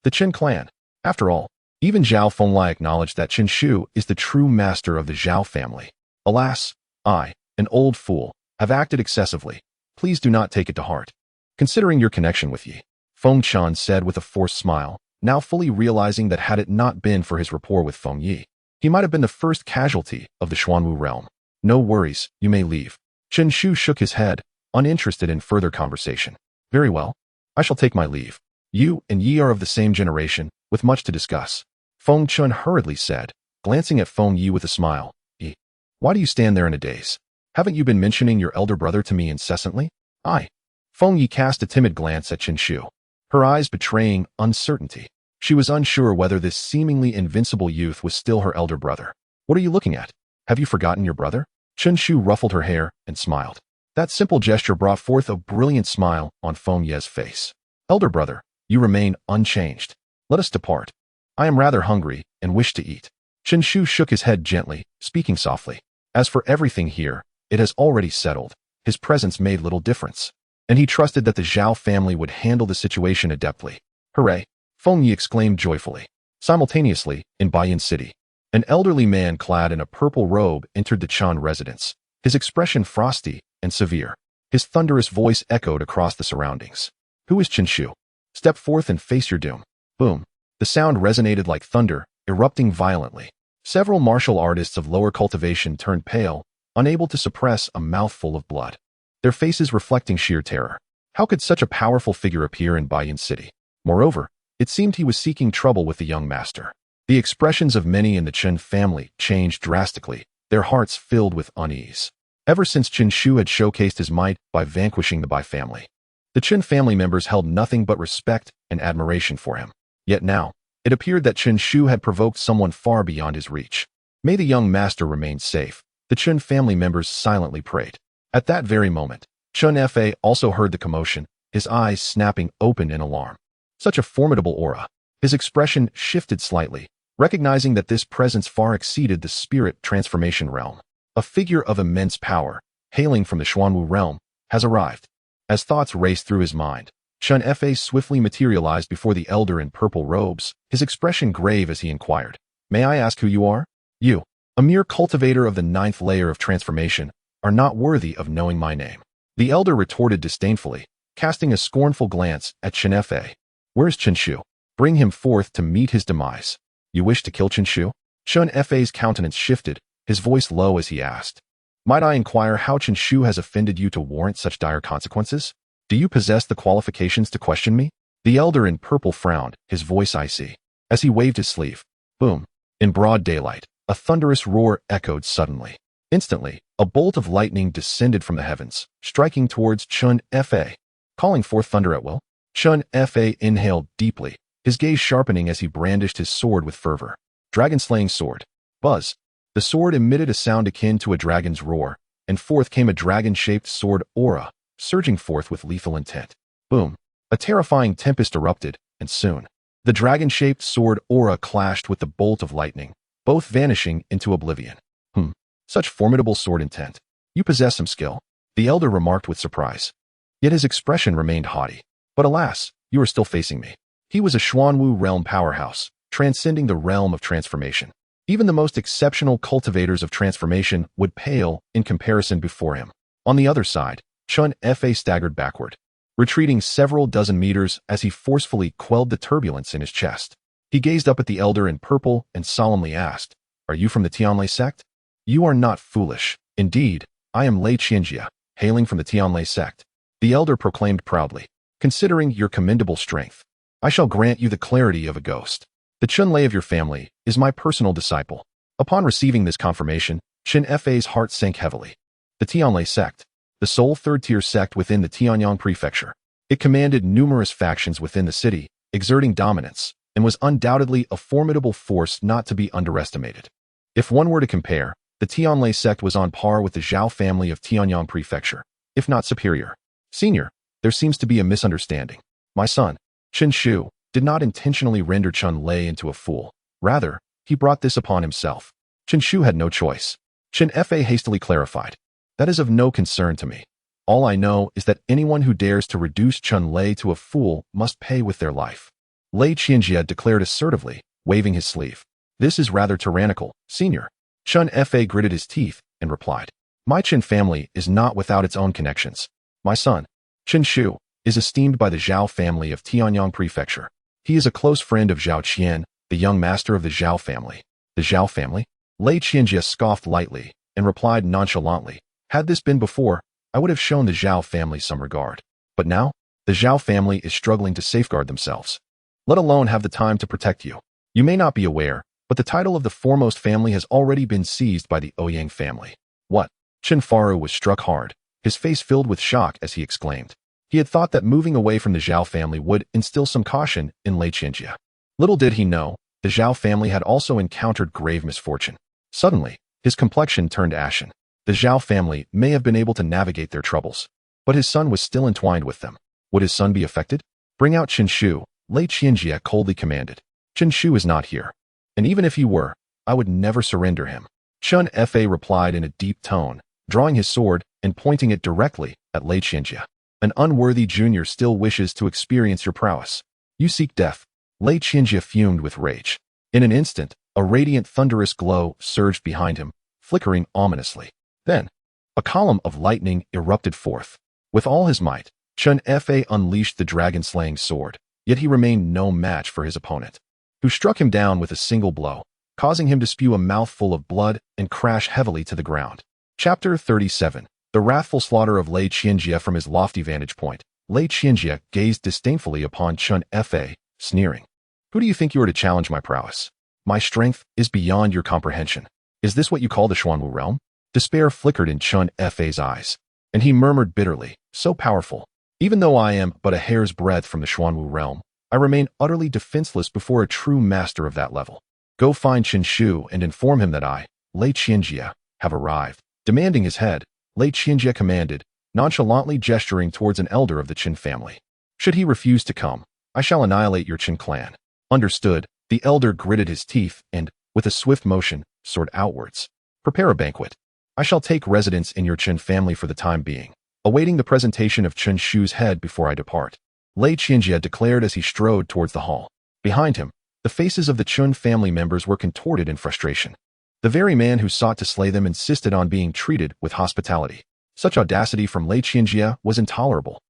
the Qin clan. After all, even Zhao Fenglai acknowledged that Qin Shu is the true master of the Zhao family. Alas, I, an old fool, have acted excessively. Please do not take it to heart. Considering your connection with Yi, Feng Chan said with a forced smile, now fully realizing that had it not been for his rapport with Feng Yi, he might have been the first casualty of the Xuanwu realm. No worries, you may leave. Qin Shu shook his head, uninterested in further conversation. Very well. I shall take my leave. You and Yi are of the same generation, with much to discuss. Feng Chun hurriedly said, glancing at Feng Yi with a smile. Yi, why do you stand there in a daze? Haven't you been mentioning your elder brother to me incessantly? I. Feng Yi cast a timid glance at Qin Shu, her eyes betraying uncertainty. She was unsure whether this seemingly invincible youth was still her elder brother. What are you looking at? Have you forgotten your brother? Qin Shu ruffled her hair and smiled. That simple gesture brought forth a brilliant smile on Feng Ye's face. Elder brother, you remain unchanged. Let us depart. I am rather hungry and wish to eat. Qin Shu shook his head gently, speaking softly. As for everything here, it has already settled. His presence made little difference, and he trusted that the Zhao family would handle the situation adeptly. Hooray! Feng Yi exclaimed joyfully. Simultaneously, in Baiyan City, an elderly man clad in a purple robe entered the Chan residence, his expression frosty and severe. His thunderous voice echoed across the surroundings. Who is Qin Shu? Step forth and face your doom. Boom. The sound resonated like thunder, erupting violently. Several martial artists of lower cultivation turned pale, unable to suppress a mouthful of blood, their faces reflecting sheer terror. How could such a powerful figure appear in Baiyan City? Moreover, it seemed he was seeking trouble with the young master. The expressions of many in the Chen family changed drastically, their hearts filled with unease. Ever since Qin Shu had showcased his might by vanquishing the Bai family, The Chen family members held nothing but respect and admiration for him. Yet now, it appeared that Chen Shu had provoked someone far beyond his reach. May the young master remain safe, the Chen family members silently prayed. At that very moment, Chen Fa also heard the commotion, his eyes snapping open in alarm. Such a formidable aura. His expression shifted slightly, recognizing that this presence far exceeded the spirit transformation realm. A figure of immense power, hailing from the Xuanwu realm, has arrived. As thoughts raced through his mind, Chen Fa swiftly materialized before the elder in purple robes, his expression grave as he inquired, "May I ask who you are?" "You, a mere cultivator of the 9th layer of transformation, are not worthy of knowing my name." The elder retorted disdainfully, casting a scornful glance at Chen Fa. "Where's Chen Shu? Bring him forth to meet his demise." "You wish to kill Chen Shu?" Chen Fa's countenance shifted, his voice low as he asked, "Might I inquire how Chen Shu has offended you to warrant such dire consequences? Do you possess the qualifications to question me?" The elder in purple frowned, his voice icy. As he waved his sleeve, boom! In broad daylight, a thunderous roar echoed suddenly. Instantly, a bolt of lightning descended from the heavens, striking towards Chen Fa. Calling forth thunder at will, Chen Fa inhaled deeply, his gaze sharpening as he brandished his sword with fervor. Dragon-slaying sword. Buzz! The sword emitted a sound akin to a dragon's roar, and forth came a dragon-shaped sword aura, surging forth with lethal intent. Boom! A terrifying tempest erupted, and soon, the dragon-shaped sword aura clashed with the bolt of lightning, both vanishing into oblivion. Such formidable sword intent. You possess some skill, the elder remarked with surprise. Yet his expression remained haughty. But alas, you are still facing me. He was a Xuanwu realm powerhouse, transcending the realm of transformation. Even the most exceptional cultivators of transformation would pale in comparison before him. On the other side, Chen Fa staggered backward, retreating several dozen meters as he forcefully quelled the turbulence in his chest. He gazed up at the elder in purple and solemnly asked, "Are you from the Tianlai sect?" "You are not foolish. Indeed, I am Lei Qianjia, hailing from the Tianlai sect," the elder proclaimed proudly. "Considering your commendable strength, I shall grant you the clarity of a ghost. The Chen Lei of your family is my personal disciple." Upon receiving this confirmation, Chen Fa's heart sank heavily. The Tianlai sect, the sole third-tier sect within the Tianyang prefecture. It commanded numerous factions within the city, exerting dominance, and was undoubtedly a formidable force not to be underestimated. If one were to compare, the Tianlai sect was on par with the Zhao family of Tianyang prefecture, if not superior. "Senior, there seems to be a misunderstanding. My son, Chen Shu, did not intentionally render Chen Lei into a fool. Rather, he brought this upon himself." Chen Shu had no choice. Chen Fa hastily clarified, "That is of no concern to me. All I know is that anyone who dares to reduce Chen Lei to a fool must pay with their life." Lei Qianjia declared assertively, waving his sleeve. "This is rather tyrannical, senior." Chen Fa gritted his teeth and replied, "My Chen family is not without its own connections. My son, Chen Shu, is esteemed by the Zhao family of Tianyang prefecture. He is a close friend of Zhao Qian, the young master of the Zhao family." "The Zhao family?" Lei Qianjia scoffed lightly and replied nonchalantly, "Had this been before, I would have shown the Zhao family some regard. But now, the Zhao family is struggling to safeguard themselves, let alone have the time to protect you. You may not be aware, but the title of the foremost family has already been seized by the Ouyang family." "What?" Chen Faru was struck hard, his face filled with shock as he exclaimed. He had thought that moving away from the Zhao family would instill some caution in Lei Qianjia. Little did he know, the Zhao family had also encountered grave misfortune. Suddenly, his complexion turned ashen. The Zhao family may have been able to navigate their troubles, but his son was still entwined with them. Would his son be affected? "Bring out Chen Shu," Lei Qianjia coldly commanded. "Chen Shu is not here. And even if he were, I would never surrender him." Chen Fa replied in a deep tone, drawing his sword and pointing it directly at Lei Qianjia. "An unworthy junior still wishes to experience your prowess. You seek death." Lei Qianjia fumed with rage. In an instant, a radiant thunderous glow surged behind him, flickering ominously. Then, a column of lightning erupted forth. With all his might, Chen Fa unleashed the dragon-slaying sword, yet he remained no match for his opponent, who struck him down with a single blow, causing him to spew a mouthful of blood and crash heavily to the ground. Chapter 37. The wrathful slaughter of Lei Qianjia. From his lofty vantage point, Lei Qianjia gazed disdainfully upon Chen Fa, sneering. "Who do you think you are to challenge my prowess? My strength is beyond your comprehension. Is this what you call the Xuanwu realm?" Despair flickered in Chen Fa's eyes, and he murmured bitterly, "So powerful, Even though I am but a hair's breadth from the Xuanwu realm, I remain utterly defenseless before a true master of that level. Go find Qin Shu and inform him that I, Lei Qianjie, have arrived. Demanding his head, Lei Qianjie commanded, nonchalantly gesturing towards an elder of the Qin family. Should he refuse to come, I shall annihilate your Qin clan. Understood, the elder gritted his teeth and, with a swift motion, soared outwards. Prepare a banquet. I shall take residence in your Qin family for the time being, awaiting the presentation of Qin Shu's head before I depart. Lei Qianjie declared as he strode towards the hall. Behind him, the faces of the Qin family members were contorted in frustration. The very man who sought to slay them insisted on being treated with hospitality. Such audacity from Lei Qianjie was intolerable.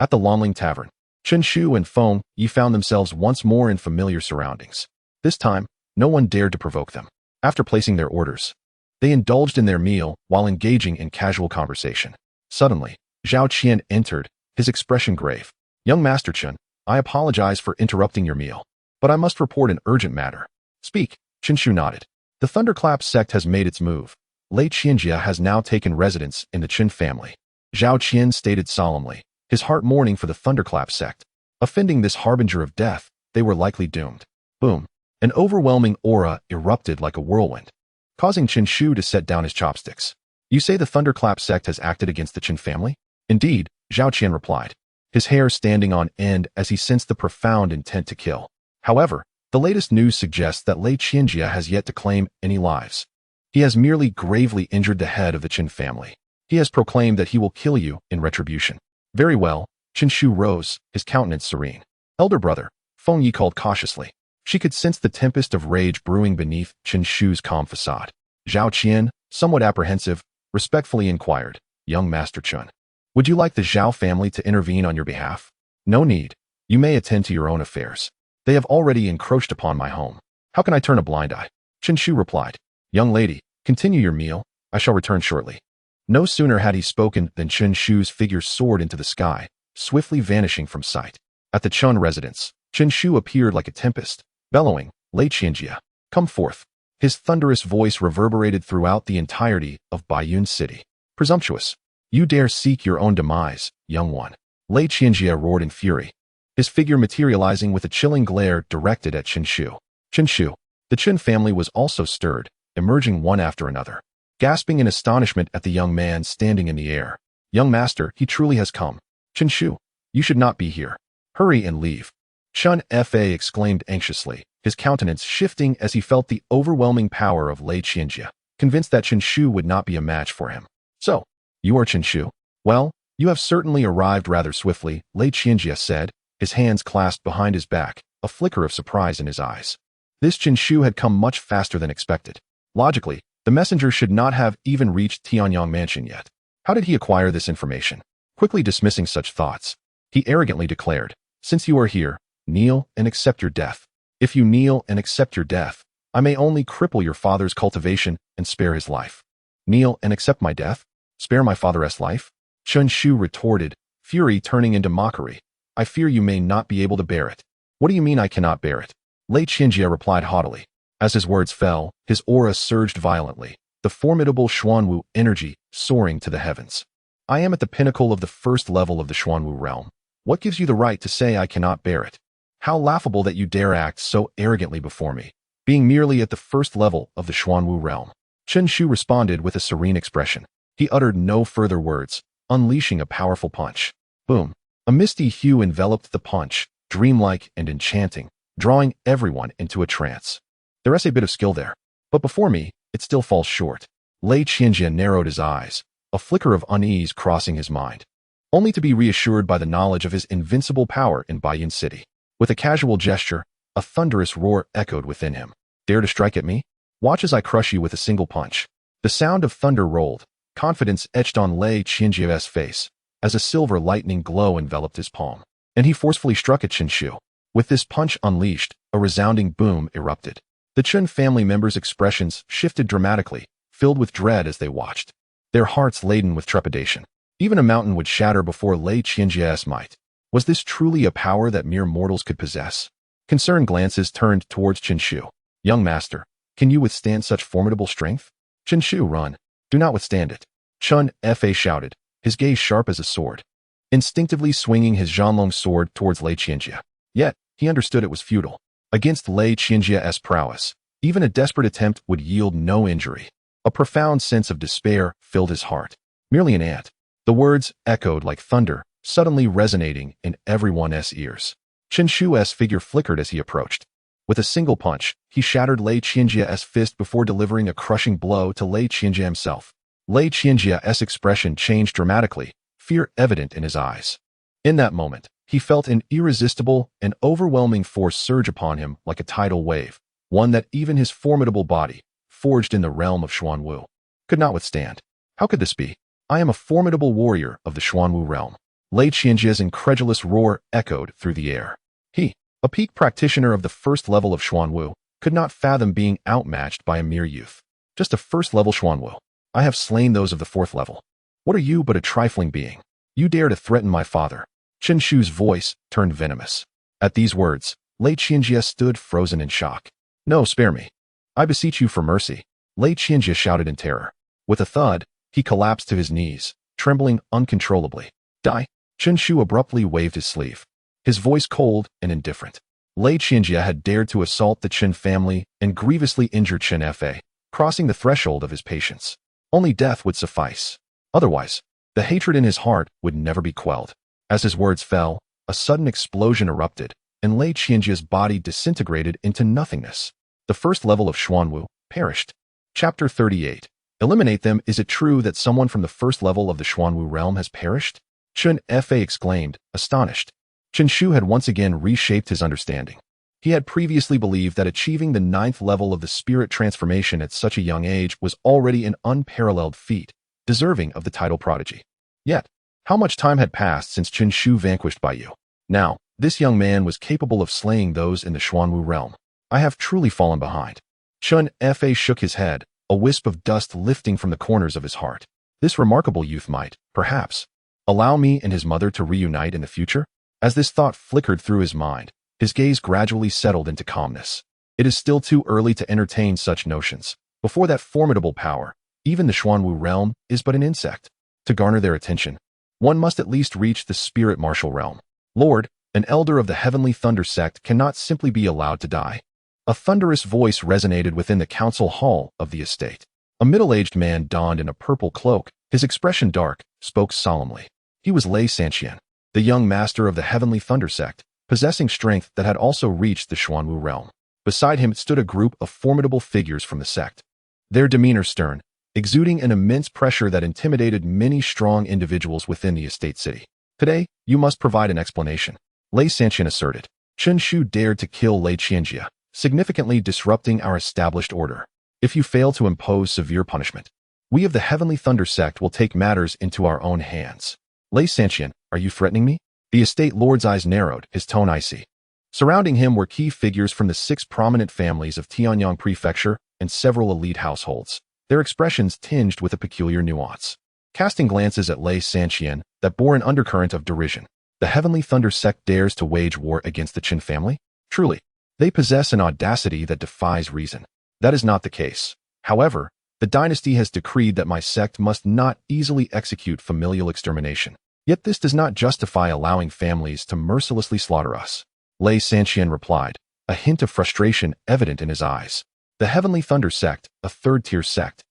At the Lonling Tavern, Qin Shu and Feng Yi found themselves once more in familiar surroundings. This time, no one dared to provoke them. After placing their orders, they indulged in their meal while engaging in casual conversation. Suddenly, Zhao Qian entered, his expression grave. Young Master Qin, I apologize for interrupting your meal, but I must report an urgent matter. Speak, Qin Shu nodded. The Thunderclap sect has made its move. Lei Qianjie has now taken residence in the Qin family. Zhao Qian stated solemnly, his heart mourning for the Thunderclap sect. Offending this harbinger of death, they were likely doomed. Boom. An overwhelming aura erupted like a whirlwind, causing Qin Shu to set down his chopsticks. You say the Thunderclap sect has acted against the Qin family? Indeed, Zhao Qian replied, his hair standing on end as he sensed the profound intent to kill. However, the latest news suggests that Lei Qianjie has yet to claim any lives. He has merely gravely injured the head of the Qin family. He has proclaimed that he will kill you in retribution. Very well, Qin Shu rose, his countenance serene. Elder brother, Feng Yi called cautiously. She could sense the tempest of rage brewing beneath Qin Shu's calm facade. Zhao Qian, somewhat apprehensive, respectfully inquired, young Master Qin, would you like the Zhao family to intervene on your behalf? No need. You may attend to your own affairs. They have already encroached upon my home. How can I turn a blind eye? Qin Shu replied, young lady, continue your meal. I shall return shortly. No sooner had he spoken than Qin Shu's figure soared into the sky, swiftly vanishing from sight. At the Chun residence, Qin Shu appeared like a tempest, bellowing, Lei Qianjie, come forth. His thunderous voice reverberated throughout the entirety of Baiyun City. Presumptuous. You dare seek your own demise, young one. Lei Qianjie roared in fury, his figure materializing with a chilling glare directed at Qin Shu. Qin Shu. The Qin family was also stirred, emerging one after another, gasping in astonishment at the young man standing in the air. Young master, he truly has come. Qin Shu, you should not be here. Hurry and leave. Chun Fa exclaimed anxiously, his countenance shifting as he felt the overwhelming power of Lei Qianjie, convinced that Qin Shu would not be a match for him. So, you are Qin Shu? Well, you have certainly arrived rather swiftly, Lei Qianjie said, his hands clasped behind his back, a flicker of surprise in his eyes. This Qin Shu had come much faster than expected. Logically, the messenger should not have even reached Tianyang Mansion yet. How did he acquire this information? Quickly dismissing such thoughts, he arrogantly declared, since you are here, kneel and accept your death. If you kneel and accept your death, I may only cripple your father's cultivation and spare his life. Kneel and accept my death? Spare my father's life? Qin Shu retorted, fury turning into mockery. I fear you may not be able to bear it. What do you mean I cannot bear it? Lei Qianjie replied haughtily. As his words fell, his aura surged violently, the formidable Xuanwu energy soaring to the heavens. I am at the pinnacle of the first level of the Xuanwu realm. What gives you the right to say I cannot bear it? How laughable that you dare act so arrogantly before me, being merely at the first level of the Xuanwu realm. Qin Shu responded with a serene expression. He uttered no further words, unleashing a powerful punch. Boom. A misty hue enveloped the punch, dreamlike and enchanting, drawing everyone into a trance. There is a bit of skill there, but before me, it still falls short. Lei Qianjie narrowed his eyes, a flicker of unease crossing his mind, only to be reassured by the knowledge of his invincible power in Baiyun City. With a casual gesture, a thunderous roar echoed within him. Dare to strike at me? Watch as I crush you with a single punch. The sound of thunder rolled, confidence etched on Lei Qianjie's face, as a silver lightning glow enveloped his palm, and he forcefully struck at Qin Shu. With this punch unleashed, a resounding boom erupted. The Qin family members' expressions shifted dramatically, filled with dread as they watched, their hearts laden with trepidation. Even a mountain would shatter before Lei Qianjie's might. Was this truly a power that mere mortals could possess? Concerned glances turned towards Qin Shu. Young master, can you withstand such formidable strength? Qin Shu, run. Do not withstand it. Chun Fa shouted, his gaze sharp as a sword. instinctively swinging his Zhanlong sword towards Lei Qianjie. Yet, he understood it was futile. Against Lei Qianjie's prowess, even a desperate attempt would yield no injury. A profound sense of despair filled his heart. Merely an ant. The words echoed like thunder, suddenly resonating in everyone's ears. Chen Shu's figure flickered as he approached. With a single punch, he shattered Lei Qianjie's fist before delivering a crushing blow to Lei Qianjie himself. Lei Qianjie's expression changed dramatically, fear evident in his eyes. In that moment, he felt an irresistible and overwhelming force surge upon him like a tidal wave, one that even his formidable body, forged in the realm of Xuanwu, could not withstand. How could this be? I am a formidable warrior of the Xuanwu realm. Lei Qianjie's incredulous roar echoed through the air. He, a peak practitioner of the first level of Xuanwu, could not fathom being outmatched by a mere youth. Just a first-level Xuanwu. I have slain those of the fourth level. What are you but a trifling being? You dare to threaten my father. Chen Shu's voice turned venomous. At these words, Lei Qianjie stood frozen in shock. No, spare me. I beseech you for mercy. Lei Qianjie shouted in terror. With a thud, he collapsed to his knees, trembling uncontrollably. Die. Chen Shu abruptly waved his sleeve. His voice cold and indifferent. Lei Qianjie had dared to assault the Chen family and grievously injure Chen Fa, crossing the threshold of his patience. Only death would suffice. Otherwise, the hatred in his heart would never be quelled. As his words fell, a sudden explosion erupted, and Lei Qianjie's body disintegrated into nothingness. The first level of Xuanwu perished. Chapter 38. Eliminate them. Is it true that someone from the first level of the Xuanwu realm has perished? Chen Fa exclaimed, astonished. Chen Shu had once again reshaped his understanding. He had previously believed that achieving the 9th level of the spirit transformation at such a young age was already an unparalleled feat, deserving of the title prodigy. Yet, how much time had passed since Chen Shu vanquished by you? Now, this young man was capable of slaying those in the Xuanwu realm. I have truly fallen behind. Chen Fa shook his head, a wisp of dust lifting from the corners of his heart. This remarkable youth might, perhaps, allow me and his mother to reunite in the future? As this thought flickered through his mind, his gaze gradually settled into calmness. It is still too early to entertain such notions. Before that formidable power, even the Xuanwu realm is but an insect. To garner their attention, one must at least reach the spirit martial realm. Lord, an elder of the Heavenly Thunder sect cannot simply be allowed to die. A thunderous voice resonated within the council hall of the estate. A middle-aged man donned in a purple cloak, his expression dark, spoke solemnly. He was Lei Sanqian, the young master of the Heavenly Thunder sect, possessing strength that had also reached the Xuanwu realm. Beside him stood a group of formidable figures from the sect. Their demeanor stern, exuding an immense pressure that intimidated many strong individuals within the estate city. Today, you must provide an explanation, Lei Sanqian asserted. Chen Shu dared to kill Lei Qianjie, significantly disrupting our established order. If you fail to impose severe punishment, we of the Heavenly Thunder sect will take matters into our own hands. Lei Sanqian, are you threatening me? The estate lord's eyes narrowed, his tone icy. Surrounding him were key figures from the 6 prominent families of Tianyang Prefecture and several elite households, their expressions tinged with a peculiar nuance. Casting glances at Lei Sanqian that bore an undercurrent of derision, the Heavenly Thunder sect dares to wage war against the Qin family? Truly, they possess an audacity that defies reason. That is not the case. However, the dynasty has decreed that my sect must not easily execute familial extermination. Yet this does not justify allowing families to mercilessly slaughter us. Lei Sanqian replied, a hint of frustration evident in his eyes. The Heavenly Thunder sect, a third-tier sect,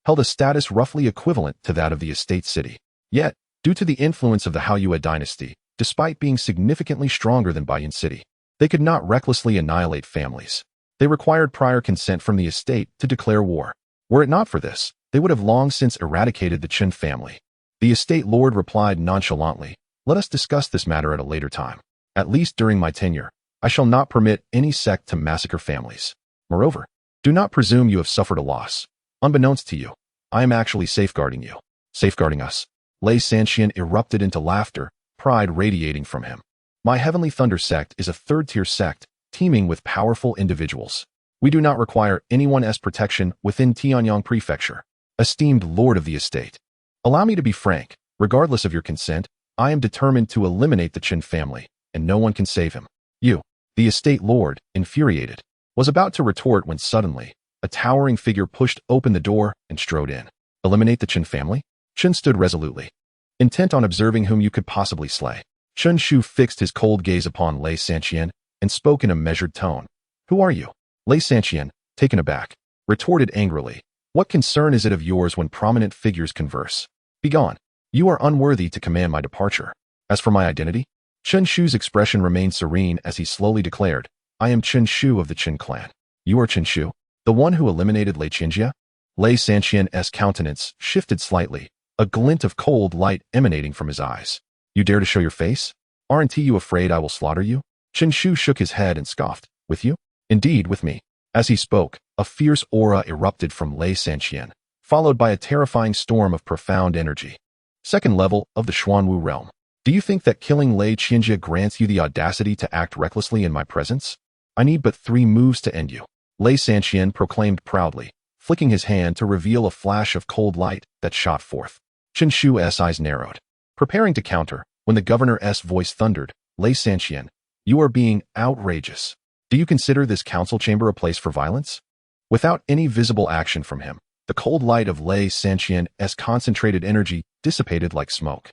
held a status roughly equivalent to that of the estate city. Yet, due to the influence of the Haoyue dynasty, despite being significantly stronger than Baiyan City, they could not recklessly annihilate families. They required prior consent from the estate to declare war. Were it not for this, they would have long since eradicated the Qin family. The estate lord replied nonchalantly, let us discuss this matter at a later time. At least during my tenure, I shall not permit any sect to massacre families. Moreover, do not presume you have suffered a loss. Unbeknownst to you, I am actually safeguarding you. Safeguarding us. Lei Sanqian erupted into laughter, pride radiating from him. My Heavenly Thunder sect is a third-tier sect, teeming with powerful individuals. We do not require anyone's protection within Tianyang Prefecture. Esteemed Lord of the Estate, allow me to be frank. Regardless of your consent, I am determined to eliminate the Qin family, and no one can save him. You, the Estate Lord, infuriated, was about to retort when suddenly, a towering figure pushed open the door and strode in. Eliminate the Qin family? Qin stood resolutely. intent on observing whom you could possibly slay. Chen Shu fixed his cold gaze upon Lei Sanqian and spoke in a measured tone. Who are you? Lei Sanqian, taken aback, retorted angrily. What concern is it of yours when prominent figures converse? Begone. You are unworthy to command my departure. As for my identity, Chen Shu's expression remained serene as he slowly declared, I am Chen Shu of the Qin clan. You are Chen Shu, the one who eliminated Lei Qinjia? Lei Sanqian's countenance shifted slightly, a glint of cold light emanating from his eyes. You dare to show your face? Aren't you afraid I will slaughter you? Chen Shu shook his head and scoffed. With you? Indeed, with me. As he spoke, a fierce aura erupted from Lei Sanqian, followed by a terrifying storm of profound energy. Second level of the Xuanwu realm. Do you think that killing Lei Qinjia grants you the audacity to act recklessly in my presence? I need but 3 moves to end you. Lei Sanqian proclaimed proudly, flicking his hand to reveal a flash of cold light that shot forth. Chen Shu's eyes narrowed, preparing to counter, when the governor's voice thundered, Lei Sanqian, you are being outrageous. Do you consider this council chamber a place for violence? Without any visible action from him, the cold light of Lei Sanqian's concentrated energy dissipated like smoke.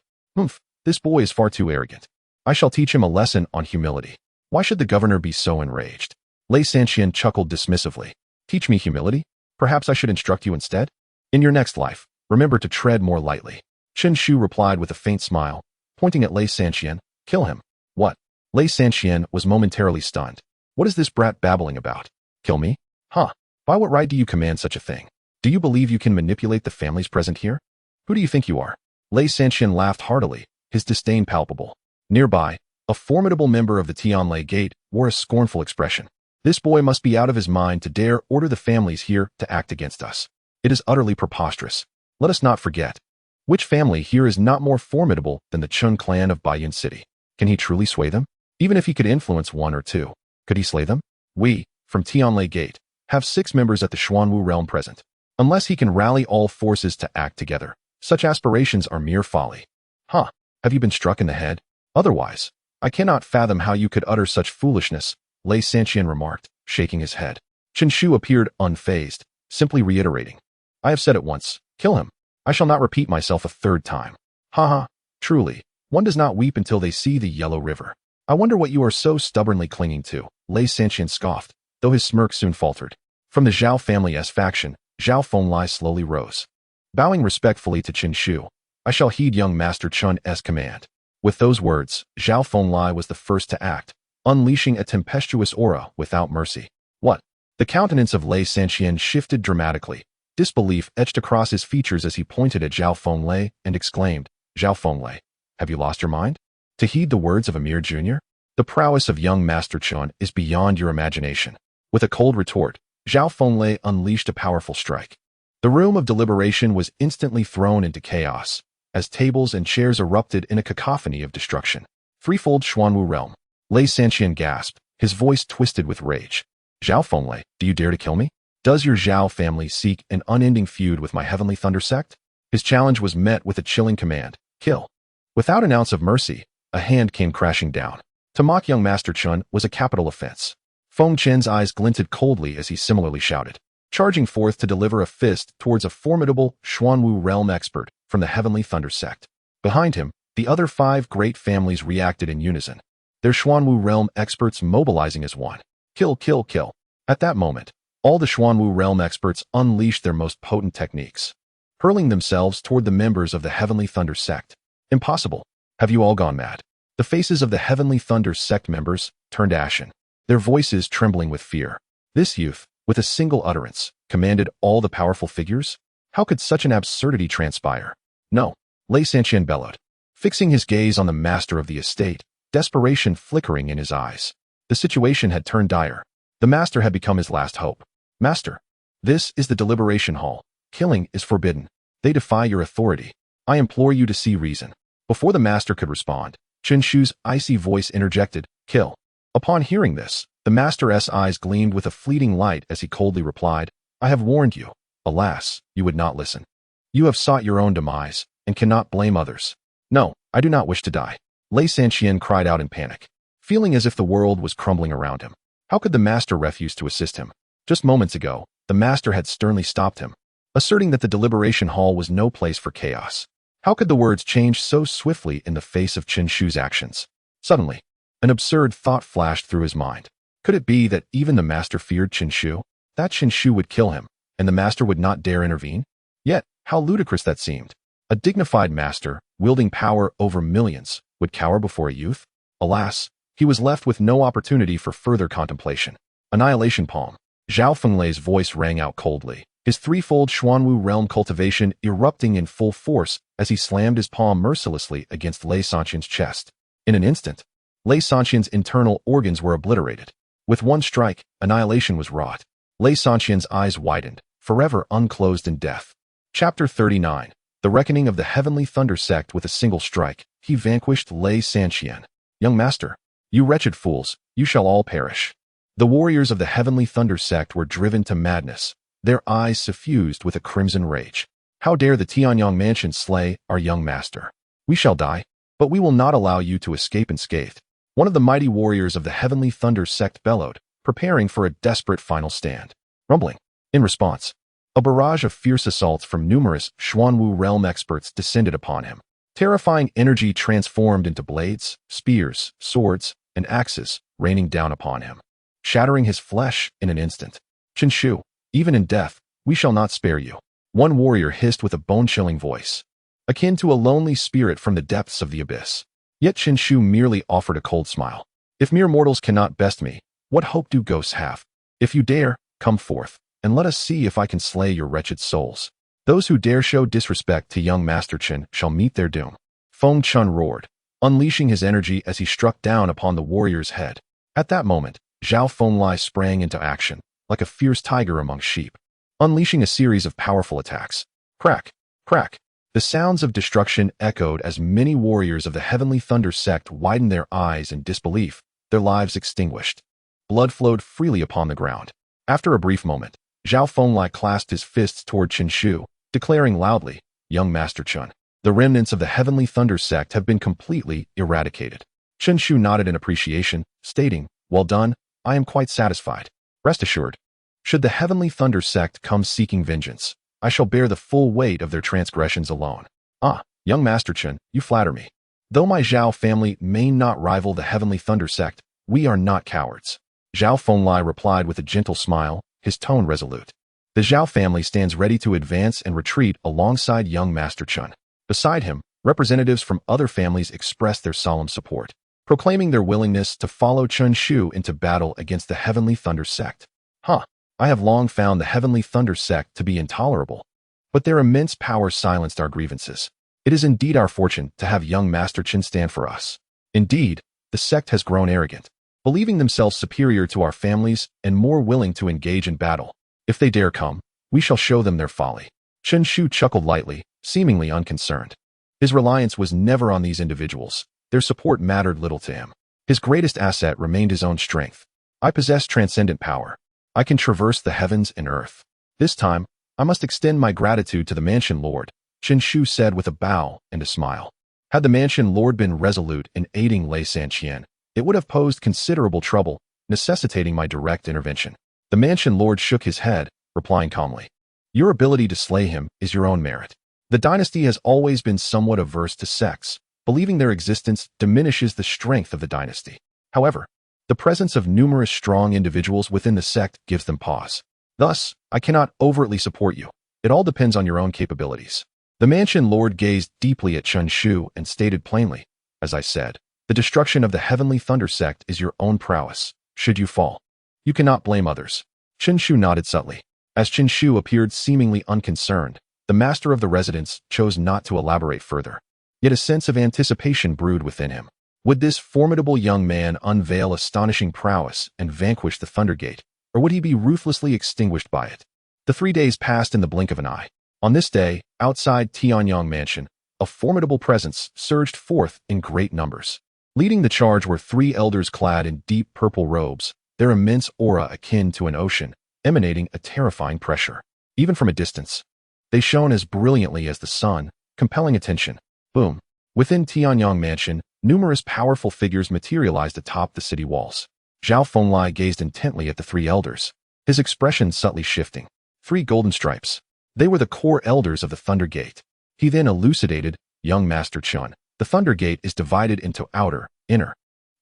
This boy is far too arrogant. I shall teach him a lesson on humility. Why should the governor be so enraged? Lei Sanqian chuckled dismissively. Teach me humility? Perhaps I should instruct you instead? In your next life, remember to tread more lightly. Chen Shu replied with a faint smile, pointing at Lei Sanqian. Kill him. What? Lei Sanqian was momentarily stunned. What is this brat babbling about? Kill me? Huh? By what right do you command such a thing? Do you believe you can manipulate the families present here? Who do you think you are? Lei Sanqian laughed heartily, his disdain palpable. Nearby, a formidable member of the Tianlai Gate wore a scornful expression. This boy must be out of his mind to dare order the families here to act against us. It is utterly preposterous. Let us not forget. Which family here is not more formidable than the Chun clan of Baiyun City? Can he truly sway them? Even if he could influence 1 or 2, could he slay them? We, from Tianlai Gate, have 6 members at the Xuanwu realm present. Unless he can rally all forces to act together, such aspirations are mere folly. Huh? Have you been struck in the head? Otherwise, I cannot fathom how you could utter such foolishness, Lei Sanqian remarked, shaking his head. Chen Shu appeared unfazed, simply reiterating. I have said it once, kill him. I shall not repeat myself a 3rd time. Haha, truly, one does not weep until they see the yellow river. I wonder what you are so stubbornly clinging to, Lei Sanqian scoffed, though his smirk soon faltered. From the Zhao family's faction, Zhao Fenglai slowly rose. Bowing respectfully to Chen Shu, I shall heed young Master Chun's command. With those words, Zhao Fenglai was the first to act, unleashing a tempestuous aura without mercy. What? The countenance of Lei Sanqian shifted dramatically. Disbelief etched across his features as he pointed at Zhao Fenglai and exclaimed, Zhao Fenglai, have you lost your mind? To heed the words of a mere junior? The prowess of young Master Chun is beyond your imagination. With a cold retort, Zhao Fenglai unleashed a powerful strike. The room of deliberation was instantly thrown into chaos, as tables and chairs erupted in a cacophony of destruction. Threefold Xuanwu realm. Lei Sanqian gasped, his voice twisted with rage. Zhao Fenglai, do you dare to kill me? Does your Zhao family seek an unending feud with my Heavenly Thunder sect? His challenge was met with a chilling command, kill. Without an ounce of mercy, a hand came crashing down. To mock young Master Chun was a capital offense. Feng Chen's eyes glinted coldly as he similarly shouted, charging forth to deliver a fist towards a formidable Xuanwu realm expert from the Heavenly Thunder sect. Behind him, the other 5 great families reacted in unison, their Xuanwu realm experts mobilizing as one. Kill, kill, kill. At that moment, all the Xuanwu realm experts unleashed their most potent techniques, hurling themselves toward the members of the Heavenly Thunder sect. Impossible. Have you all gone mad? The faces of the Heavenly Thunder sect members turned ashen, their voices trembling with fear. This youth, with a single utterance, commanded all the powerful figures? How could such an absurdity transpire? No, Lei Sanqian bellowed, fixing his gaze on the master of the estate, desperation flickering in his eyes. The situation had turned dire. The master had become his last hope. Master, this is the deliberation hall. Killing is forbidden. They defy your authority. I implore you to see reason. Before the master could respond, Chen Shu's icy voice interjected, kill. Upon hearing this, the master's eyes gleamed with a fleeting light as he coldly replied, I have warned you. Alas, you would not listen. You have sought your own demise, and cannot blame others. No, I do not wish to die. Lei Sanqian cried out in panic, feeling as if the world was crumbling around him. How could the master refuse to assist him? Just moments ago, the master had sternly stopped him, asserting that the deliberation hall was no place for chaos. How could the words change so swiftly in the face of Chen Shu's actions? Suddenly, an absurd thought flashed through his mind. Could it be that even the master feared Chen Shu? That Chen Shu would kill him, and the master would not dare intervene? Yet, how ludicrous that seemed. A dignified master, wielding power over millions, would cower before a youth? Alas, he was left with no opportunity for further contemplation. Annihilation Palm. Zhao Fenglei's voice rang out coldly, his threefold Xuanwu realm cultivation erupting in full force as he slammed his palm mercilessly against Lei Sanqian's chest. In an instant, Lei Sanqian's internal organs were obliterated. With one strike, annihilation was wrought. Lei Sanqian's eyes widened, forever unclosed in death. Chapter 39. The Reckoning of the Heavenly Thunder Sect. With a single strike, he vanquished Lei Sanqian. Young master, you wretched fools, you shall all perish. The warriors of the Heavenly Thunder Sect were driven to madness, their eyes suffused with a crimson rage. How dare the Tianyang mansion slay our young master? We shall die, but we will not allow you to escape unscathed. One of the mighty warriors of the Heavenly Thunder Sect bellowed, preparing for a desperate final stand. Rumbling. In response, a barrage of fierce assaults from numerous Xuanwu realm experts descended upon him. Terrifying energy transformed into blades, spears, swords, and axes, raining down upon him, shattering his flesh in an instant. Chen Shu, even in death, we shall not spare you. One warrior hissed with a bone-chilling voice, akin to a lonely spirit from the depths of the abyss. Yet Chen Shu merely offered a cold smile. If mere mortals cannot best me, what hope do ghosts have? If you dare, come forth, and let us see if I can slay your wretched souls. Those who dare show disrespect to young Master Chen shall meet their doom. Feng Chun roared, unleashing his energy as he struck down upon the warrior's head. At that moment, Zhao Fenglai sprang into action, like a fierce tiger among sheep, unleashing a series of powerful attacks. Crack, crack. The sounds of destruction echoed as many warriors of the Heavenly Thunder Sect widened their eyes in disbelief, their lives extinguished. Blood flowed freely upon the ground. After a brief moment, Zhao Fenglai clasped his fists toward Chen Shu, declaring loudly, Young Master Chen, the remnants of the Heavenly Thunder Sect have been completely eradicated. Chen Shu nodded in appreciation, stating, Well done, I am quite satisfied. Rest assured, should the Heavenly Thunder Sect come seeking vengeance, I shall bear the full weight of their transgressions alone. Ah, young Master Chen, you flatter me. Though my Zhao family may not rival the Heavenly Thunder Sect, we are not cowards. Zhao Fenglai replied with a gentle smile, his tone resolute. The Zhao family stands ready to advance and retreat alongside young Master Chen. Beside him, representatives from other families expressed their solemn support, proclaiming their willingness to follow Chen Shu into battle against the Heavenly Thunder Sect. I have long found the Heavenly Thunder Sect to be intolerable, but their immense power silenced our grievances. It is indeed our fortune to have young Master Chen stand for us. Indeed, the sect has grown arrogant, believing themselves superior to our families and more willing to engage in battle. If they dare come, we shall show them their folly. Chen Shu chuckled lightly, seemingly unconcerned. His reliance was never on these individuals. Their support mattered little to him. His greatest asset remained his own strength. I possess transcendent power. I can traverse the heavens and earth. This time, I must extend my gratitude to the Mansion Lord, Chen Shu said with a bow and a smile. Had the Mansion Lord been resolute in aiding Lei Sanqian, it would have posed considerable trouble, necessitating my direct intervention. The Mansion Lord shook his head, replying calmly, Your ability to slay him is your own merit. The dynasty has always been somewhat averse to sects, believing their existence diminishes the strength of the dynasty. However, the presence of numerous strong individuals within the sect gives them pause. Thus, I cannot overtly support you. It all depends on your own capabilities. The Mansion Lord gazed deeply at Chen Shu and stated plainly, As I said, the destruction of the Heavenly Thunder Sect is your own prowess. Should you fall, you cannot blame others. Chen Shu nodded subtly. As Chen Shu appeared seemingly unconcerned, the master of the residence chose not to elaborate further. Yet a sense of anticipation brewed within him. Would this formidable young man unveil astonishing prowess and vanquish the Thundergate, or would he be ruthlessly extinguished by it? The 3 days passed in the blink of an eye. On this day, outside Tianyang Mansion, a formidable presence surged forth in great numbers. Leading the charge were 3 elders clad in deep purple robes, their immense aura akin to an ocean, emanating a terrifying pressure. Even from a distance, they shone as brilliantly as the sun, compelling attention. Boom. Within Tianyang Mansion, numerous powerful figures materialized atop the city walls. Zhao Fenglai gazed intently at the 3 elders, his expression subtly shifting. 3 golden stripes. They were the core elders of the Thundergate. He then elucidated, young Master Chun. The Thunder Gate is divided into outer, inner,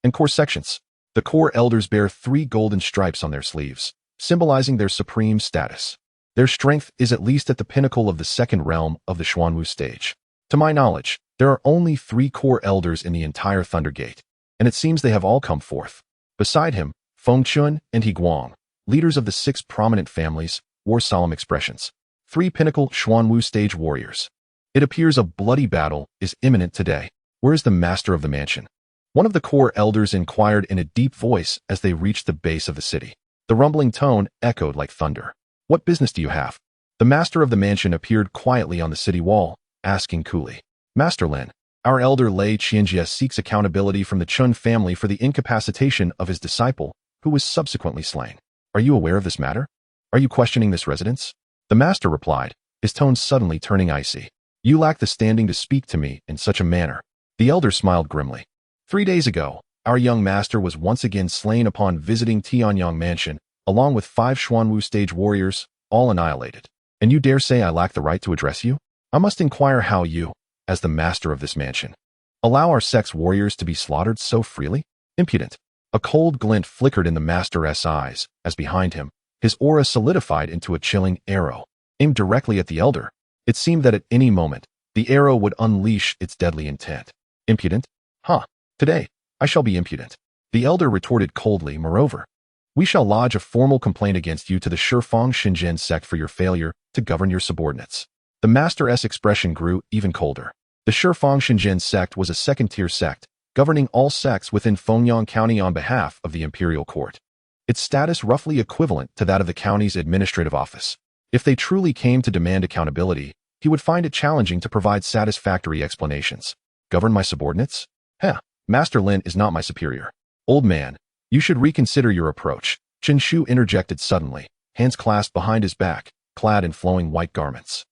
and core sections. The core elders bear 3 golden stripes on their sleeves, symbolizing their supreme status. Their strength is at least at the pinnacle of the second realm of the Xuanwu stage. To my knowledge, there are only 3 core elders in the entire Thunder Gate, and it seems they have all come forth. Beside him, Feng Chun and He Guang, leaders of the 6 prominent families, wore solemn expressions. 3 pinnacle Xuanwu stage warriors. It appears a bloody battle is imminent today. Where is the master of the mansion? One of the core elders inquired in a deep voice as they reached the base of the city. The rumbling tone echoed like thunder. What business do you have? The master of the mansion appeared quietly on the city wall, asking coolly. Master Lin, our elder Lei Qianjie seeks accountability from the Chun family for the incapacitation of his disciple, who was subsequently slain. Are you aware of this matter? Are you questioning this residence? The master replied, his tone suddenly turning icy. You lack the standing to speak to me in such a manner. The elder smiled grimly. 3 days ago, our young master was once again slain upon visiting Tianyang Mansion, along with 5 Xuanwu stage warriors, all annihilated. And you dare say I lack the right to address you? I must inquire how you, as the master of this mansion, allow our sex warriors to be slaughtered so freely? Impudent. A cold glint flickered in the master's eyes, as behind him, his aura solidified into a chilling arrow, aimed directly at the elder. It seemed that at any moment, the arrow would unleash its deadly intent. Impudent? Huh. Today, I shall be impudent. The elder retorted coldly. Moreover, we shall lodge a formal complaint against you to the Shifang Shenzhen sect for your failure to govern your subordinates. The master's expression grew even colder. The Shifang Shenzhen sect was a second-tier sect, governing all sects within Fengyang County on behalf of the imperial court. Its status roughly equivalent to that of the county's administrative office. If they truly came to demand accountability, he would find it challenging to provide satisfactory explanations. Govern my subordinates? Heh. Master Lin is not my superior. Old man, you should reconsider your approach. Chen Shu interjected suddenly, hands clasped behind his back, clad in flowing white garments.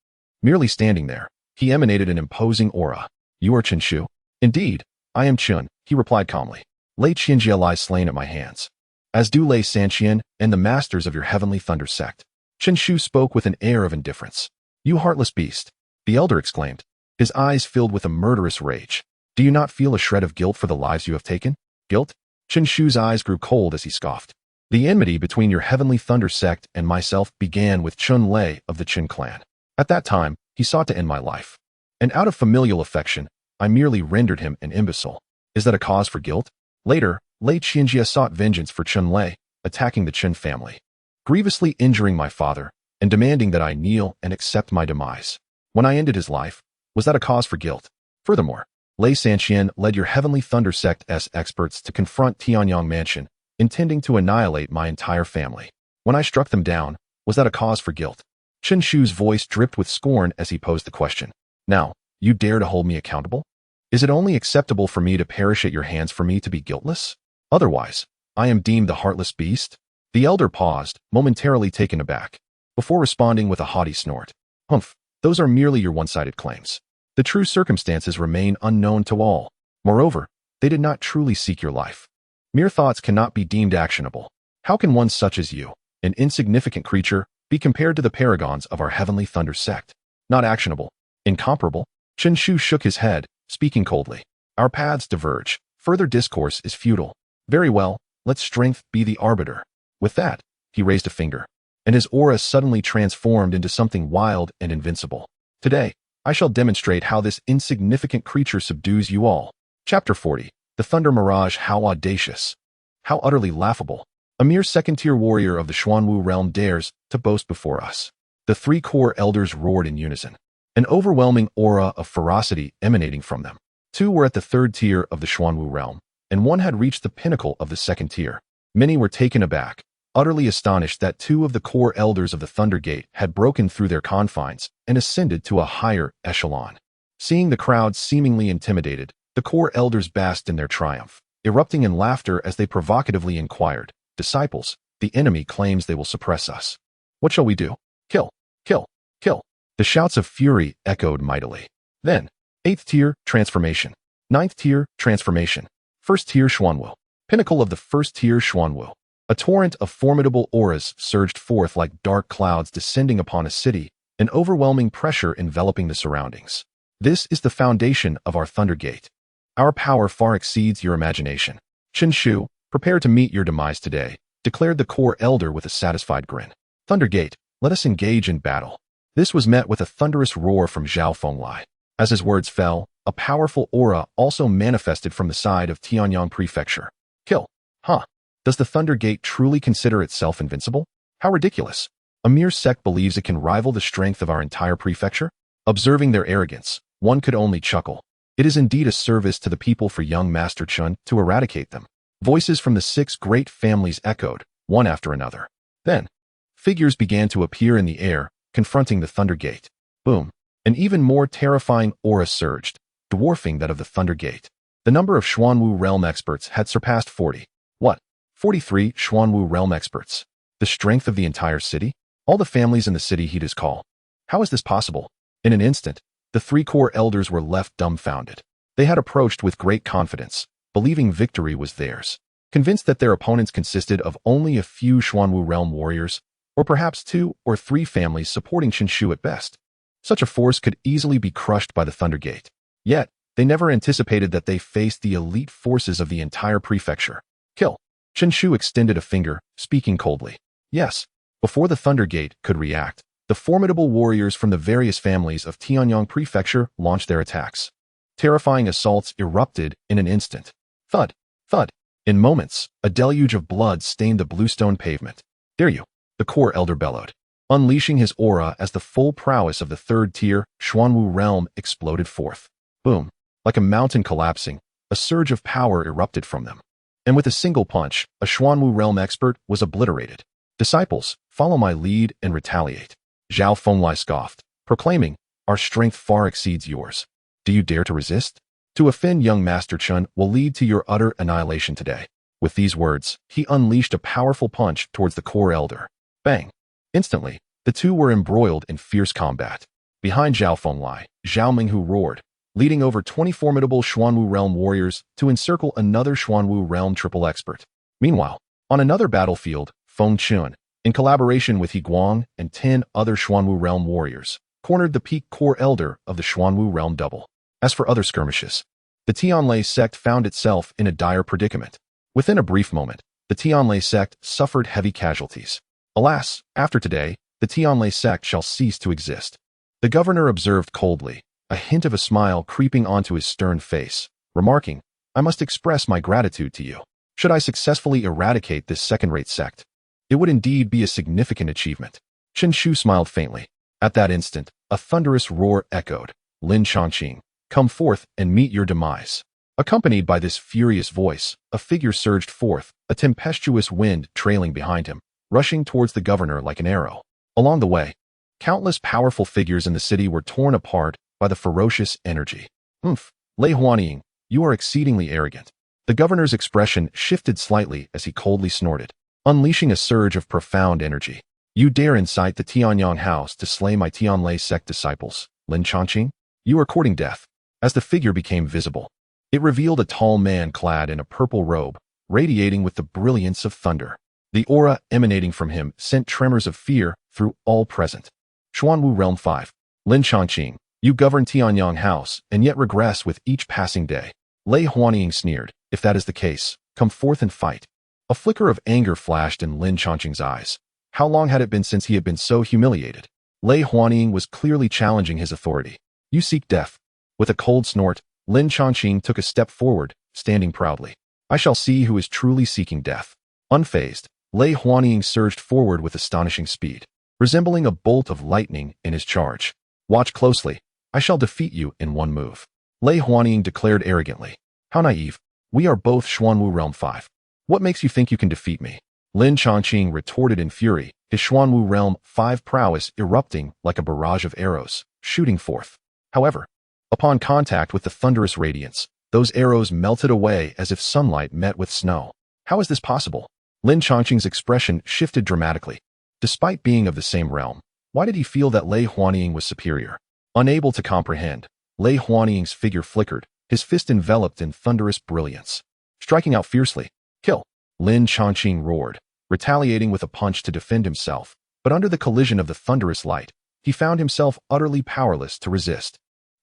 Merely standing there, he emanated an imposing aura. You are Chen Shu? Indeed, I am Chun, he replied calmly. Lei Qianjie lies slain at my hands, as do Lei Sanqian and the masters of your heavenly thunder sect. Chen Shu spoke with an air of indifference. You heartless beast, the elder exclaimed, his eyes filled with a murderous rage. Do you not feel a shred of guilt for the lives you have taken? Guilt? Chen Shu's eyes grew cold as he scoffed. The enmity between your heavenly thunder sect and myself began with Chun Lei of the Qin clan. At that time, he sought to end my life. And out of familial affection, I merely rendered him an imbecile. Is that a cause for guilt? Later, Lei Qianjie sought vengeance for Chun Lei, attacking the Qin family, grievously injuring my father, and demanding that I kneel and accept my demise. When I ended his life, was that a cause for guilt? Furthermore, Lei Sanqian led your heavenly thunder sect's experts to confront Tianyang Mansion, intending to annihilate my entire family. When I struck them down, was that a cause for guilt? Chen Shu's voice dripped with scorn as he posed the question. Now, you dare to hold me accountable? Is it only acceptable for me to perish at your hands for me to be guiltless? Otherwise, I am deemed the heartless beast? The elder paused, momentarily taken aback, before responding with a haughty snort. Humph, those are merely your one-sided claims. The true circumstances remain unknown to all. Moreover, they did not truly seek your life. Mere thoughts cannot be deemed actionable. How can one such as you, an insignificant creature, be compared to the paragons of our heavenly thunder sect? Not actionable. Incomparable. Chen Shu shook his head, speaking coldly. Our paths diverge. Further discourse is futile. Very well, let strength be the arbiter. With that, he raised a finger, and his aura suddenly transformed into something wild and invincible. Today, I shall demonstrate how this insignificant creature subdues you all. Chapter 40. The Thunder Mirage. How audacious. How utterly laughable. A mere second-tier warrior of the Xuanwu realm dares to boast before us. The 3 core elders roared in unison, an overwhelming aura of ferocity emanating from them. 2 were at the 3rd tier of the Xuanwu realm, and 1 had reached the pinnacle of the 2nd tier. Many were taken aback, utterly astonished that 2 of the core elders of the Thunder Gate had broken through their confines and ascended to a higher echelon. Seeing the crowd seemingly intimidated, the core elders basked in their triumph, erupting in laughter as they provocatively inquired, Disciples, the enemy claims they will suppress us. What shall we do? Kill, kill, kill. The shouts of fury echoed mightily. Then, 8th tier, transformation. 9th tier, transformation. 1st tier, Xuanwu. Pinnacle of the 1st tier, Xuanwu. A torrent of formidable auras surged forth like dark clouds descending upon a city, an overwhelming pressure enveloping the surroundings. This is the foundation of our Thundergate. Our power far exceeds your imagination. Chen Shu, prepare to meet your demise today, declared the core elder with a satisfied grin. Thundergate, let us engage in battle. This was met with a thunderous roar from Zhao Fenglai. As his words fell, a powerful aura also manifested from the side of Tianyang Prefecture. Kill. Huh. Does the Thundergate truly consider itself invincible? How ridiculous. A mere sect believes it can rival the strength of our entire prefecture? Observing their arrogance, one could only chuckle. It is indeed a service to the people for young Master Chun to eradicate them. Voices from the 6 great families echoed, one after another. Then, figures began to appear in the air, confronting the Thundergate. Boom. An even more terrifying aura surged, dwarfing that of the Thundergate. The number of Xuanwu realm experts had surpassed 40. What? 43 Xuanwu realm experts. The strength of the entire city? All the families in the city heed his call. How is this possible? In an instant, the 3 core elders were left dumbfounded. They had approached with great confidence, believing victory was theirs. Convinced that their opponents consisted of only a few Xuanwu realm warriors, or perhaps 2 or 3 families supporting Qinshu at best. Such a force could easily be crushed by the Thundergate. Yet, they never anticipated that they faced the elite forces of the entire prefecture. Kill. Qinshu extended a finger, speaking coldly. Yes. Before the Thundergate could react, the formidable warriors from the various families of Tianyang Prefecture launched their attacks. Terrifying assaults erupted in an instant. Thud. Thud. In moments, a deluge of blood stained the bluestone pavement. Dare you? The core elder bellowed, unleashing his aura as the full prowess of the 3rd tier Xuanwu realm exploded forth. Boom. Like a mountain collapsing, a surge of power erupted from them. And with a single punch, a Xuanwu realm expert was obliterated. Disciples, follow my lead and retaliate. Zhao Fenglai scoffed, proclaiming, our strength far exceeds yours. Do you dare to resist? To offend young Master Chun will lead to your utter annihilation today. With these words, he unleashed a powerful punch towards the core elder. Bang! Instantly, the two were embroiled in fierce combat. Behind Zhao Fenglai, Zhao Minghu roared, leading over 20 formidable Xuanwu realm warriors to encircle another Xuanwu realm triple expert. Meanwhile, on another battlefield, Feng Chun, in collaboration with He Guang and 10 other Xuanwu realm warriors, cornered the peak core elder of the Xuanwu realm double. As for other skirmishes, the Tianlai sect found itself in a dire predicament. Within a brief moment, the Tianlai sect suffered heavy casualties. Alas, after today, the Tianlai sect shall cease to exist. The governor observed coldly, a hint of a smile creeping onto his stern face, remarking, I must express my gratitude to you. Should I successfully eradicate this second-rate sect, it would indeed be a significant achievement. Chen Shu smiled faintly. At that instant, a thunderous roar echoed. Lin Chongqing, come forth and meet your demise. Accompanied by this furious voice, a figure surged forth, a tempestuous wind trailing behind him, rushing towards the governor like an arrow. Along the way, countless powerful figures in the city were torn apart by the ferocious energy. Lei Huanying, you are exceedingly arrogant. The governor's expression shifted slightly as he coldly snorted, unleashing a surge of profound energy. You dare incite the Tianyang house to slay my Tianlai sect disciples, Lin Chongqing? You are courting death. As the figure became visible, it revealed a tall man clad in a purple robe, radiating with the brilliance of thunder. The aura emanating from him sent tremors of fear through all present. Xuanwu Realm 5. Lin Chongqing, you govern Tianyang house and yet regress with each passing day. Lei Huanying sneered, if that is the case, come forth and fight. A flicker of anger flashed in Lin Chongqing's eyes. How long had it been since he had been so humiliated? Lei Huanying was clearly challenging his authority. You seek death. With a cold snort, Lin Chongqing took a step forward, standing proudly. I shall see who is truly seeking death. Unfazed, Lei Huanying surged forward with astonishing speed, resembling a bolt of lightning in his charge. Watch closely. I shall defeat you in one move. Lei Huanying declared arrogantly. How naive. We are both Xuanwu Realm 5. What makes you think you can defeat me? Lin Chongqing retorted in fury, his Xuanwu Realm 5 prowess erupting like a barrage of arrows, shooting forth. However, upon contact with the thunderous radiance, those arrows melted away as if sunlight met with snow. How is this possible? Lin Chongqing's expression shifted dramatically. Despite being of the same realm, why did he feel that Lei Huanying was superior? Unable to comprehend, Lei Huanying's figure flickered, his fist enveloped in thunderous brilliance. Striking out fiercely. Kill! Lin Chongqing roared, retaliating with a punch to defend himself, but under the collision of the thunderous light, he found himself utterly powerless to resist.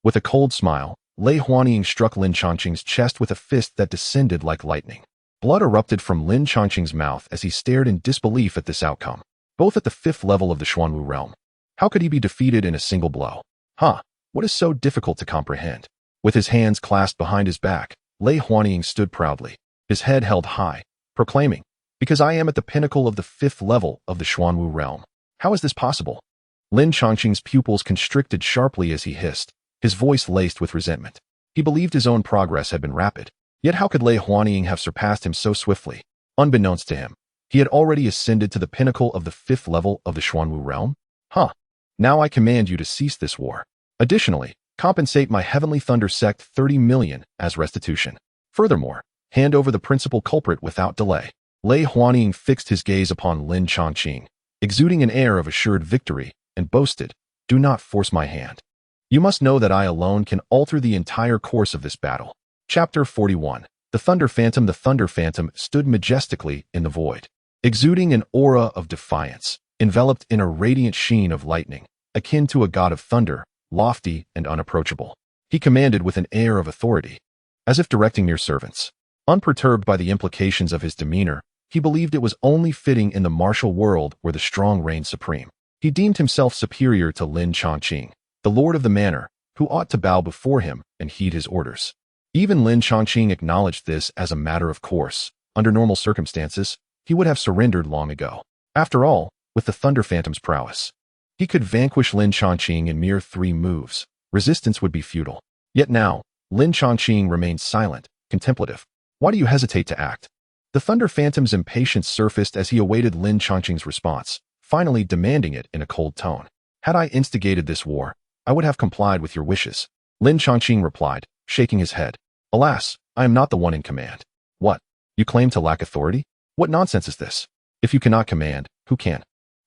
With a cold smile, Lei Huanying struck Lin Chongqing's chest with a fist that descended like lightning. Blood erupted from Lin Chongqing's mouth as he stared in disbelief at this outcome. Both at the 5th level of the Xuanwu realm. How could he be defeated in a single blow? What is so difficult to comprehend? With his hands clasped behind his back, Lei Huanying stood proudly, his head held high, proclaiming, "Because I am at the pinnacle of the 5th level of the Xuanwu realm. How is this possible?" Lin Chongqing's pupils constricted sharply as he hissed, his voice laced with resentment. He believed his own progress had been rapid, yet how could Lei Huanying have surpassed him so swiftly? Unbeknownst to him, he had already ascended to the pinnacle of the 5th level of the Xuanwu realm? Now I command you to cease this war. Additionally, compensate my Heavenly Thunder sect 30 million as restitution. Furthermore, hand over the principal culprit without delay. Lei Huanying fixed his gaze upon Lin Chongqing, exuding an air of assured victory, and boasted, "Do not force my hand. You must know that I alone can alter the entire course of this battle." Chapter 41. The Thunder Phantom. The Thunder Phantom stood majestically in the void, exuding an aura of defiance, enveloped in a radiant sheen of lightning, akin to a god of thunder, lofty and unapproachable. He commanded with an air of authority, as if directing mere servants. Unperturbed by the implications of his demeanor, he believed it was only fitting in the martial world where the strong reigned supreme. He deemed himself superior to Lin Chongqing, the lord of the manor, who ought to bow before him and heed his orders. Even Lin Chongqing acknowledged this as a matter of course. Under normal circumstances, he would have surrendered long ago. After all, with the Thunder Phantom's prowess, he could vanquish Lin Chongqing in mere 3 moves. Resistance would be futile. Yet now, Lin Chongqing remained silent, contemplative. "Why do you hesitate to act?" The Thunder Phantom's impatience surfaced as he awaited Lin Chongqing's response, finally demanding it in a cold tone. "Had I instigated this war, I would have complied with your wishes," Lin Chongqing replied, shaking his head. "Alas, I am not the one in command." "What? You claim to lack authority? What nonsense is this? If you cannot command, who can?"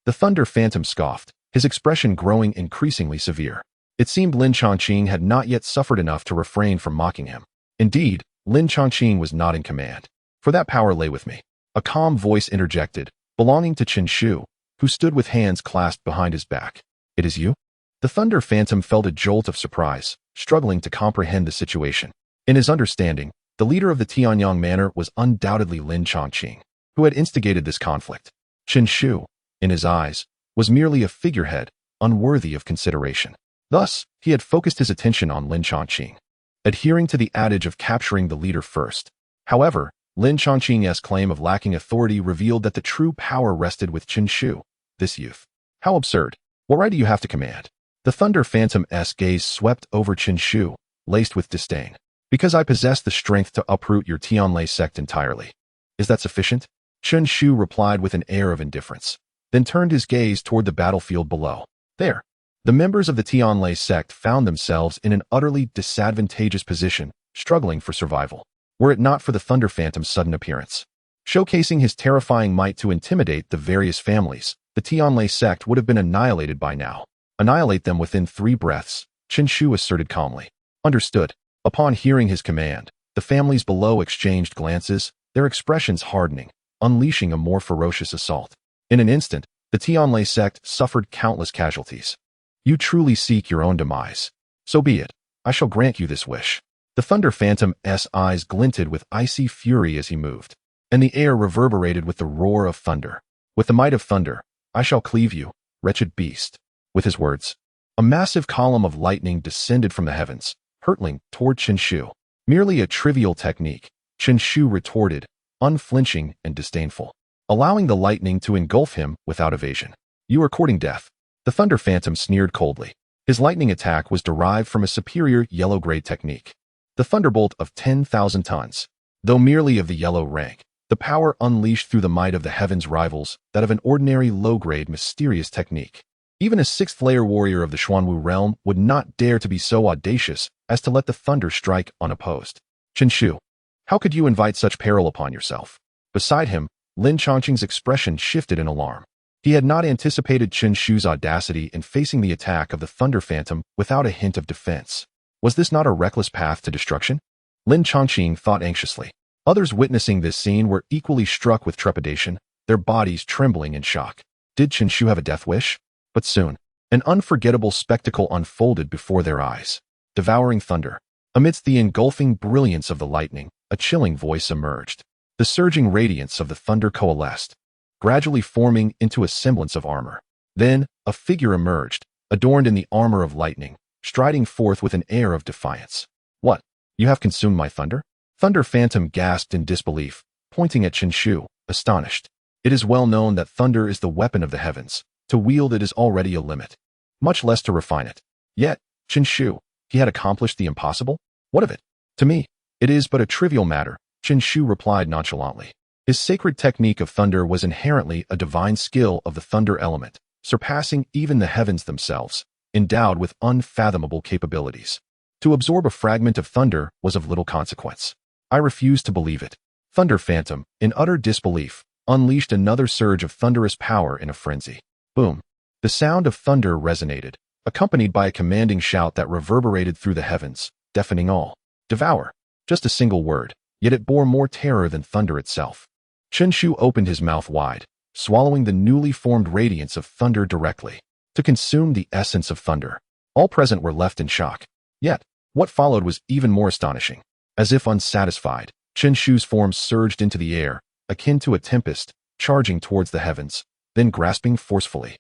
The Thunder Phantom scoffed, his expression growing increasingly severe. It seemed Lin Chongqing had not yet suffered enough to refrain from mocking him. Indeed, Lin Chongqing was not in command, for that power lay with me. A calm voice interjected, belonging to Qin Shu, who stood with hands clasped behind his back. "It is you?" The Thunder Phantom felt a jolt of surprise, struggling to comprehend the situation. In his understanding, the leader of the Tianyang Manor was undoubtedly Lin Chongqing, who had instigated this conflict. Qin Shu, in his eyes, was merely a figurehead, unworthy of consideration. Thus, he had focused his attention on Lin Chongqing, adhering to the adage of capturing the leader first. However, Lin Chongqing's claim of lacking authority revealed that the true power rested with Qin Shu, this youth. How absurd. What right do you have to command? The Thunder Phantom's gaze swept over Qin Shu, laced with disdain. "Because I possess the strength to uproot your Tianlai sect entirely. Is that sufficient?" Qin Shu replied with an air of indifference, then turned his gaze toward the battlefield below. There, the members of the Tianlai sect found themselves in an utterly disadvantageous position, struggling for survival. Were it not for the Thunder Phantom's sudden appearance, showcasing his terrifying might to intimidate the various families, the Tianlai sect would have been annihilated by now. "Annihilate them within 3 breaths, Qin Shu asserted calmly. "Understood." Upon hearing his command, the families below exchanged glances, their expressions hardening, unleashing a more ferocious assault. In an instant, the Tianlai sect suffered countless casualties. "You truly seek your own demise. So be it. I shall grant you this wish." The Thunder Phantom's eyes glinted with icy fury as he moved, and the air reverberated with the roar of thunder. "With the might of thunder, I shall cleave you, wretched beast." With his words, a massive column of lightning descended from the heavens, hurtling toward Qin Shu. Merely a trivial technique, Qin Shu retorted, unflinching and disdainful, allowing the lightning to engulf him without evasion. "You are courting death." The Thunder Phantom sneered coldly. His lightning attack was derived from a superior yellow-grade technique, the Thunderbolt of 10,000 tons. Though merely of the yellow rank, the power unleashed through the might of the heavens rivals that of an ordinary low-grade mysterious technique. Even a 6th-layer warrior of the Xuanwu realm would not dare to be so audacious as to let the thunder strike unopposed. "Qin Shu, how could you invite such peril upon yourself?" Beside him, Lin Chongqing's expression shifted in alarm. He had not anticipated Qin Shu's audacity in facing the attack of the Thunder Phantom without a hint of defense. Was this not a reckless path to destruction? Lin Chongqing thought anxiously. Others witnessing this scene were equally struck with trepidation, their bodies trembling in shock. Did Qin Shu have a death wish? But soon, an unforgettable spectacle unfolded before their eyes. devouring thunder. Amidst the engulfing brilliance of the lightning, a chilling voice emerged. The surging radiance of the thunder coalesced, gradually forming into a semblance of armor. Then, a figure emerged, adorned in the armor of lightning, striding forth with an air of defiance. "What? You have consumed my thunder?" Thunder Phantom gasped in disbelief, pointing at Qinshu, astonished. It is well known that thunder is the weapon of the heavens. To wield it is already a limit, much less to refine it. Yet, Qinshu, he had accomplished the impossible? What of it? To me, it is but a trivial matter, Qinshu replied nonchalantly. His sacred technique of thunder was inherently a divine skill of the thunder element, surpassing even the heavens themselves, endowed with unfathomable capabilities. To absorb a fragment of thunder was of little consequence. I refused to believe it. Thunder Phantom, in utter disbelief, unleashed another surge of thunderous power in a frenzy. Boom! The sound of thunder resonated, accompanied by a commanding shout that reverberated through the heavens, deafening all. Devour. Just a single word, yet it bore more terror than thunder itself. Qinshu opened his mouth wide, swallowing the newly formed radiance of thunder directly. To consume the essence of thunder. All present were left in shock. Yet, what followed was even more astonishing. As if unsatisfied, Qinshu's form surged into the air, akin to a tempest, charging towards the heavens, then grasping forcefully.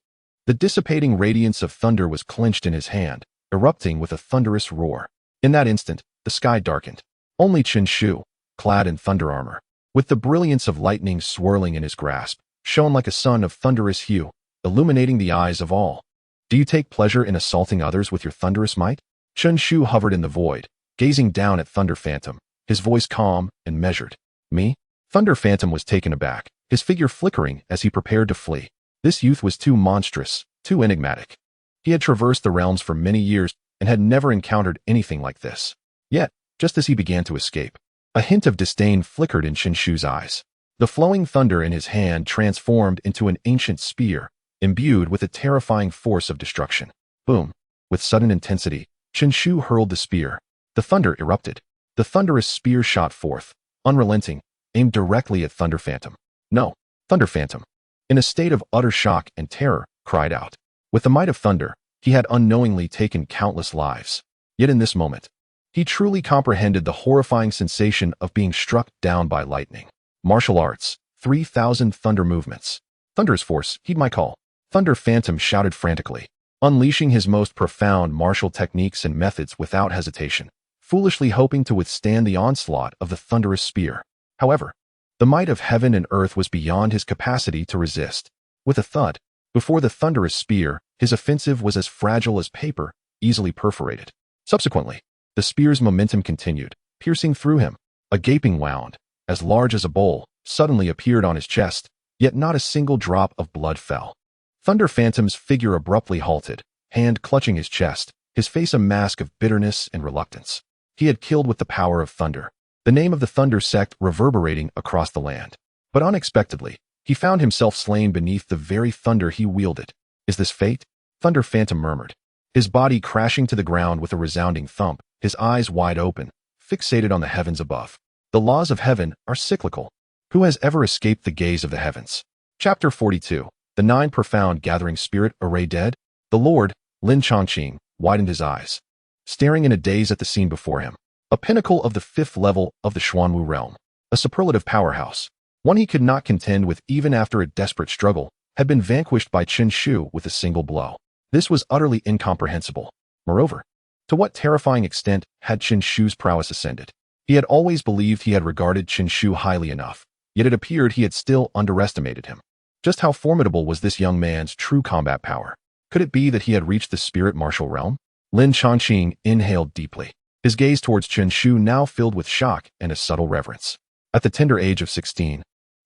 The dissipating radiance of thunder was clenched in his hand, erupting with a thunderous roar. In that instant, the sky darkened. Only Qinshu, clad in thunder armor, with the brilliance of lightning swirling in his grasp, shone like a sun of thunderous hue, illuminating the eyes of all. Do you take pleasure in assaulting others with your thunderous might? Qinshu hovered in the void, gazing down at Thunder Phantom, his voice calm and measured. Me? Thunder Phantom was taken aback, his figure flickering as he prepared to flee. This youth was too monstrous, too enigmatic. He had traversed the realms for many years and had never encountered anything like this. Yet, just as he began to escape, a hint of disdain flickered in Qinshu's eyes. The flowing thunder in his hand transformed into an ancient spear, imbued with a terrifying force of destruction. Boom! With sudden intensity, Qinshu hurled the spear. The thunder erupted. The thunderous spear shot forth, unrelenting, aimed directly at Thunder Phantom. No, Thunder Phantom, in a state of utter shock and terror, cried out. With the might of thunder, he had unknowingly taken countless lives. Yet in this moment, he truly comprehended the horrifying sensation of being struck down by lightning. Martial arts, 3,000 thunder movements. Thunder's force, heed my call. Thunder Phantom shouted frantically, unleashing his most profound martial techniques and methods without hesitation, foolishly hoping to withstand the onslaught of the thunderous spear. However, the might of heaven and earth was beyond his capacity to resist. With a thud, before the thunderous spear, his offensive was as fragile as paper, easily perforated. Subsequently, the spear's momentum continued, piercing through him. A gaping wound, as large as a bowl, suddenly appeared on his chest, yet not a single drop of blood fell. Thunder Phantom's figure abruptly halted, hand clutching his chest, his face a mask of bitterness and reluctance. He had killed with the power of thunder, the name of the Thunder sect reverberating across the land. But unexpectedly, he found himself slain beneath the very thunder he wielded. Is this fate? Thunder Phantom murmured, his body crashing to the ground with a resounding thump, his eyes wide open, fixated on the heavens above. The laws of heaven are cyclical. Who has ever escaped the gaze of the heavens? Chapter 42. The 9 Profound Gathering Spirit Array Dead? The Lord, Lin Chongqing, widened his eyes, staring in a daze at the scene before him. A pinnacle of the 5th level of the Xuanwu realm. A superlative powerhouse. One he could not contend with even after a desperate struggle, had been vanquished by Qinshu with a single blow. This was utterly incomprehensible. Moreover, to what terrifying extent had Qinshu's prowess ascended? He had always believed he had regarded Qinshu highly enough, yet it appeared he had still underestimated him. Just how formidable was this young man's true combat power? Could it be that he had reached the spirit martial realm? Lin Chongqing inhaled deeply, his gaze towards Qinshu now filled with shock and a subtle reverence. At the tender age of 16,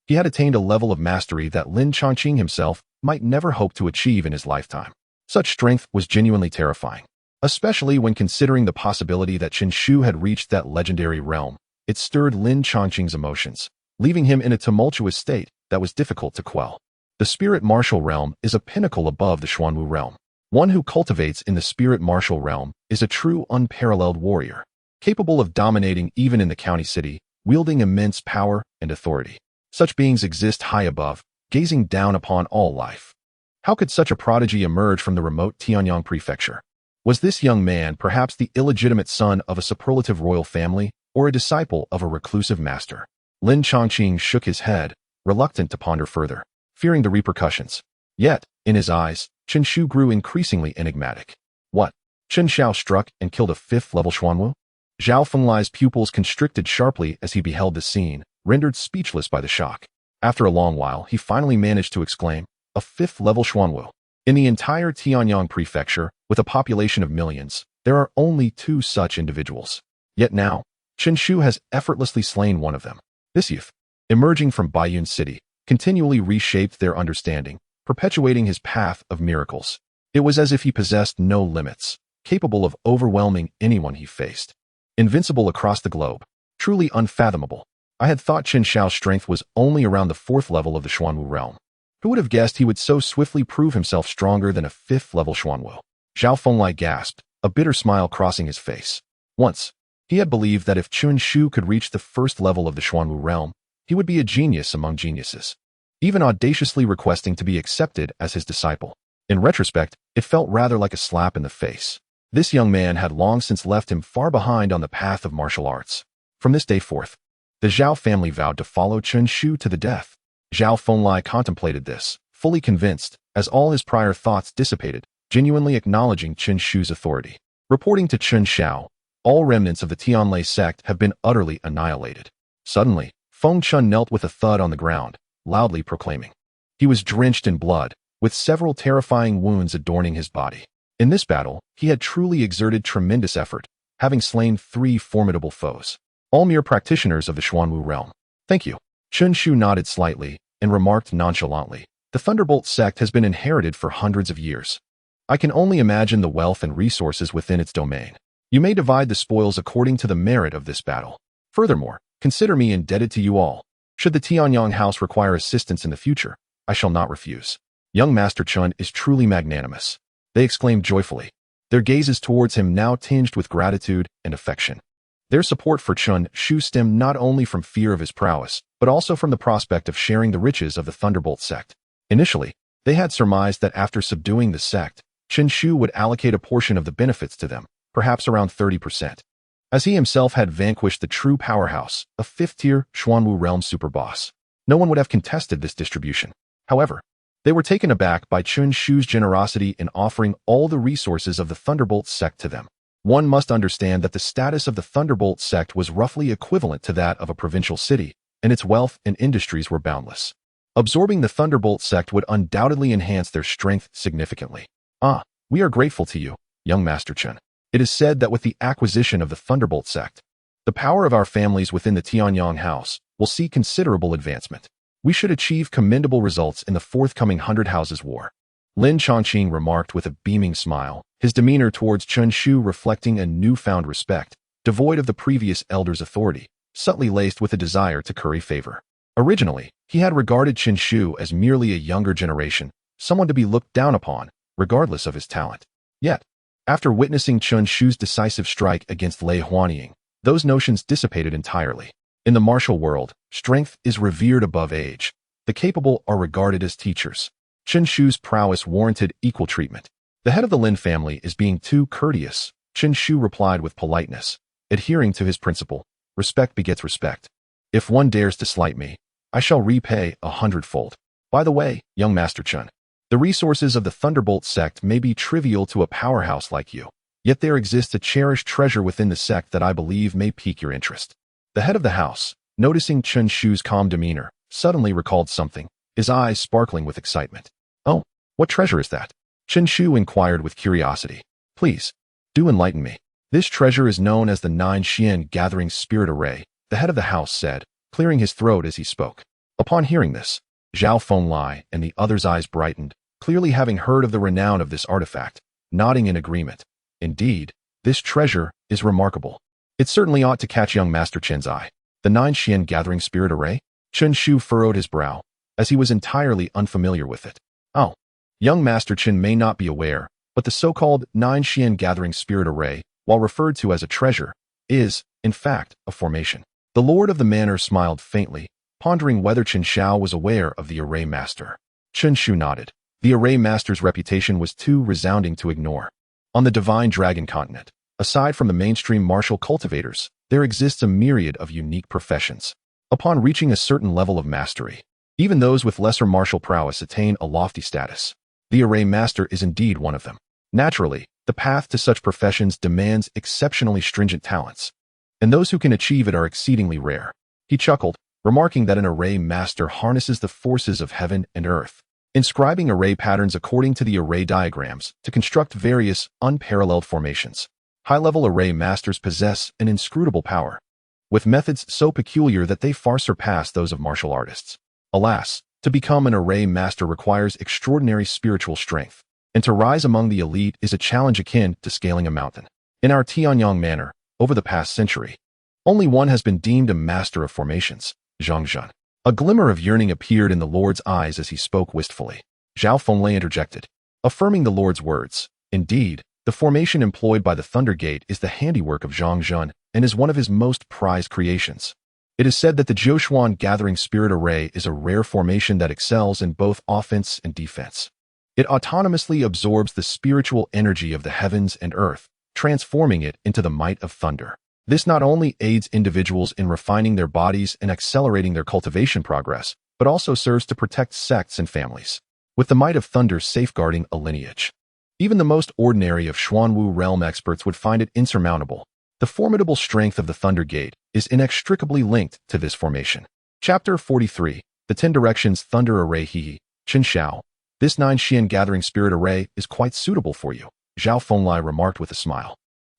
he had attained a level of mastery that Lin Chongqing himself might never hope to achieve in his lifetime. Such strength was genuinely terrifying, especially when considering the possibility that Qinshu had reached that legendary realm. It stirred Lin Chongqing's emotions, leaving him in a tumultuous state that was difficult to quell. The spirit martial realm is a pinnacle above the Xuanwu realm. One who cultivates in the spirit martial realm is a true unparalleled warrior, capable of dominating even in the county city, wielding immense power and authority. Such beings exist high above, gazing down upon all life. How could such a prodigy emerge from the remote Tianyang prefecture? Was this young man perhaps the illegitimate son of a superlative royal family or a disciple of a reclusive master? Lin Chongqing shook his head, reluctant to ponder further, fearing the repercussions. Yet, in his eyes, Chen Shu grew increasingly enigmatic. What? Chen Xiao struck and killed a 5th-level Xuanwu? Zhao Fenglai's pupils constricted sharply as he beheld the scene, rendered speechless by the shock. After a long while, he finally managed to exclaim, a 5th-level Xuanwu. In the entire Tianyang prefecture, with a population of millions, there are only 2 such individuals. Yet now, Chen Shu has effortlessly slain one of them. This youth, emerging from Baiyun City, continually reshaped their understanding, perpetuating his path of miracles. It was as if he possessed no limits, capable of overwhelming anyone he faced. Invincible across the globe, truly unfathomable. I had thought Chen Xiao's strength was only around the 4th level of the Xuanwu realm. Who would have guessed he would so swiftly prove himself stronger than a 5th-level Xuanwu? Zhao Fenglai gasped, a bitter smile crossing his face. Once, he had believed that if Chen Shu could reach the 1st level of the Xuanwu realm, he would be a genius among geniuses, even audaciously requesting to be accepted as his disciple. In retrospect, it felt rather like a slap in the face. This young man had long since left him far behind on the path of martial arts. From this day forth, the Zhao family vowed to follow Chen Shu to the death. Zhao Fenglai contemplated this, fully convinced, as all his prior thoughts dissipated, genuinely acknowledging Chen Shu's authority. Reporting to Chen Xiao, all remnants of the Tianlai sect have been utterly annihilated. Suddenly, Feng Chun knelt with a thud on the ground, loudly proclaiming. He was drenched in blood, with several terrifying wounds adorning his body. In this battle, he had truly exerted tremendous effort, having slain 3 formidable foes, all mere practitioners of the Xuanwu realm. Thank you. Chen Shu nodded slightly and remarked nonchalantly, the Thunderbolt sect has been inherited for hundreds of years. I can only imagine the wealth and resources within its domain. You may divide the spoils according to the merit of this battle. Furthermore, consider me indebted to you all. Should the Tianyang house require assistance in the future, I shall not refuse. Young Master Chun is truly magnanimous, they exclaimed joyfully, their gazes towards him now tinged with gratitude and affection. Their support for Chen Shu stemmed not only from fear of his prowess, but also from the prospect of sharing the riches of the Thunderbolt sect. Initially, they had surmised that after subduing the sect, Chen Shu would allocate a portion of the benefits to them, perhaps around 30%. As he himself had vanquished the true powerhouse, a 5th-tier Xuanwu realm superboss, no one would have contested this distribution. However, they were taken aback by Chen Shu's generosity in offering all the resources of the Thunderbolt sect to them. One must understand that the status of the Thunderbolt sect was roughly equivalent to that of a provincial city, and its wealth and industries were boundless. Absorbing the Thunderbolt sect would undoubtedly enhance their strength significantly. We are grateful to you, young Master Chen. It is said that with the acquisition of the Thunderbolt sect, the power of our families within the Tianyang house will see considerable advancement. We should achieve commendable results in the forthcoming 100 Houses War. Lin Chongqing remarked with a beaming smile, his demeanor towards Chen Shu reflecting a newfound respect, devoid of the previous elder's authority, subtly laced with a desire to curry favor. Originally, he had regarded Chen Shu as merely a younger generation, someone to be looked down upon, regardless of his talent. Yet, after witnessing Chen Shu's decisive strike against Lei Huanying, those notions dissipated entirely. In the martial world, strength is revered above age. The capable are regarded as teachers. Chen Shu's prowess warranted equal treatment. The head of the Lin family is being too courteous, Chen Shu replied with politeness, adhering to his principle, respect begets respect. If one dares to slight me, I shall repay 100-fold. By the way, young Master Chen, the resources of the Thunderbolt sect may be trivial to a powerhouse like you, yet there exists a cherished treasure within the sect that I believe may pique your interest. The head of the house, noticing Chen Shu's calm demeanor, suddenly recalled something, his eyes sparkling with excitement. Oh, what treasure is that? Chen Shu inquired with curiosity. Please, do enlighten me. This treasure is known as the 9 Xian Gathering Spirit Array, the head of the house said, clearing his throat as he spoke. Upon hearing this, Zhao Fenglai and the other's eyes brightened, clearly having heard of the renown of this artifact, nodding in agreement. Indeed, this treasure is remarkable. It certainly ought to catch young Master Chen's eye. The 9 Xian Gathering Spirit Array? Chen Shu furrowed his brow, as he was entirely unfamiliar with it. Oh, young Master Chen may not be aware, but the so-called 9 Xian Gathering Spirit Array, while referred to as a treasure, is, in fact, a formation. The lord of the manor smiled faintly, pondering whether Chen Xiao was aware of the array master. Chen Shu nodded. The array master's reputation was too resounding to ignore. On the Divine Dragon continent, aside from the mainstream martial cultivators, there exists a myriad of unique professions. Upon reaching a certain level of mastery, even those with lesser martial prowess attain a lofty status. The array master is indeed one of them. Naturally, the path to such professions demands exceptionally stringent talents, and those who can achieve it are exceedingly rare. He chuckled, remarking that an array master harnesses the forces of heaven and earth, inscribing array patterns according to the array diagrams to construct various unparalleled formations. High-level array masters possess an inscrutable power, with methods so peculiar that they far surpass those of martial artists. Alas, to become an array master requires extraordinary spiritual strength, and to rise among the elite is a challenge akin to scaling a mountain. In our Tianyang manner, over the past century, only one has been deemed a master of formations, Zhang Zhun. A glimmer of yearning appeared in the Lord's eyes as he spoke wistfully. Zhao Fenglai interjected, affirming the Lord's words. Indeed, the formation employed by the Thunder Gate is the handiwork of Zhang Zhun and is one of his most prized creations. It is said that the Zhoushuan Gathering Spirit Array is a rare formation that excels in both offense and defense. It autonomously absorbs the spiritual energy of the heavens and earth, transforming it into the might of thunder. This not only aids individuals in refining their bodies and accelerating their cultivation progress, but also serves to protect sects and families, with the might of thunder safeguarding a lineage. Even the most ordinary of Xuanwu realm experts would find it insurmountable. The formidable strength of the Thunder Gate is inextricably linked to this formation. Chapter 43, The 10 Directions Thunder Array. He, Chen Xiao. This 9 Xian Gathering Spirit Array is quite suitable for you, Zhao Fenglai remarked with a smile.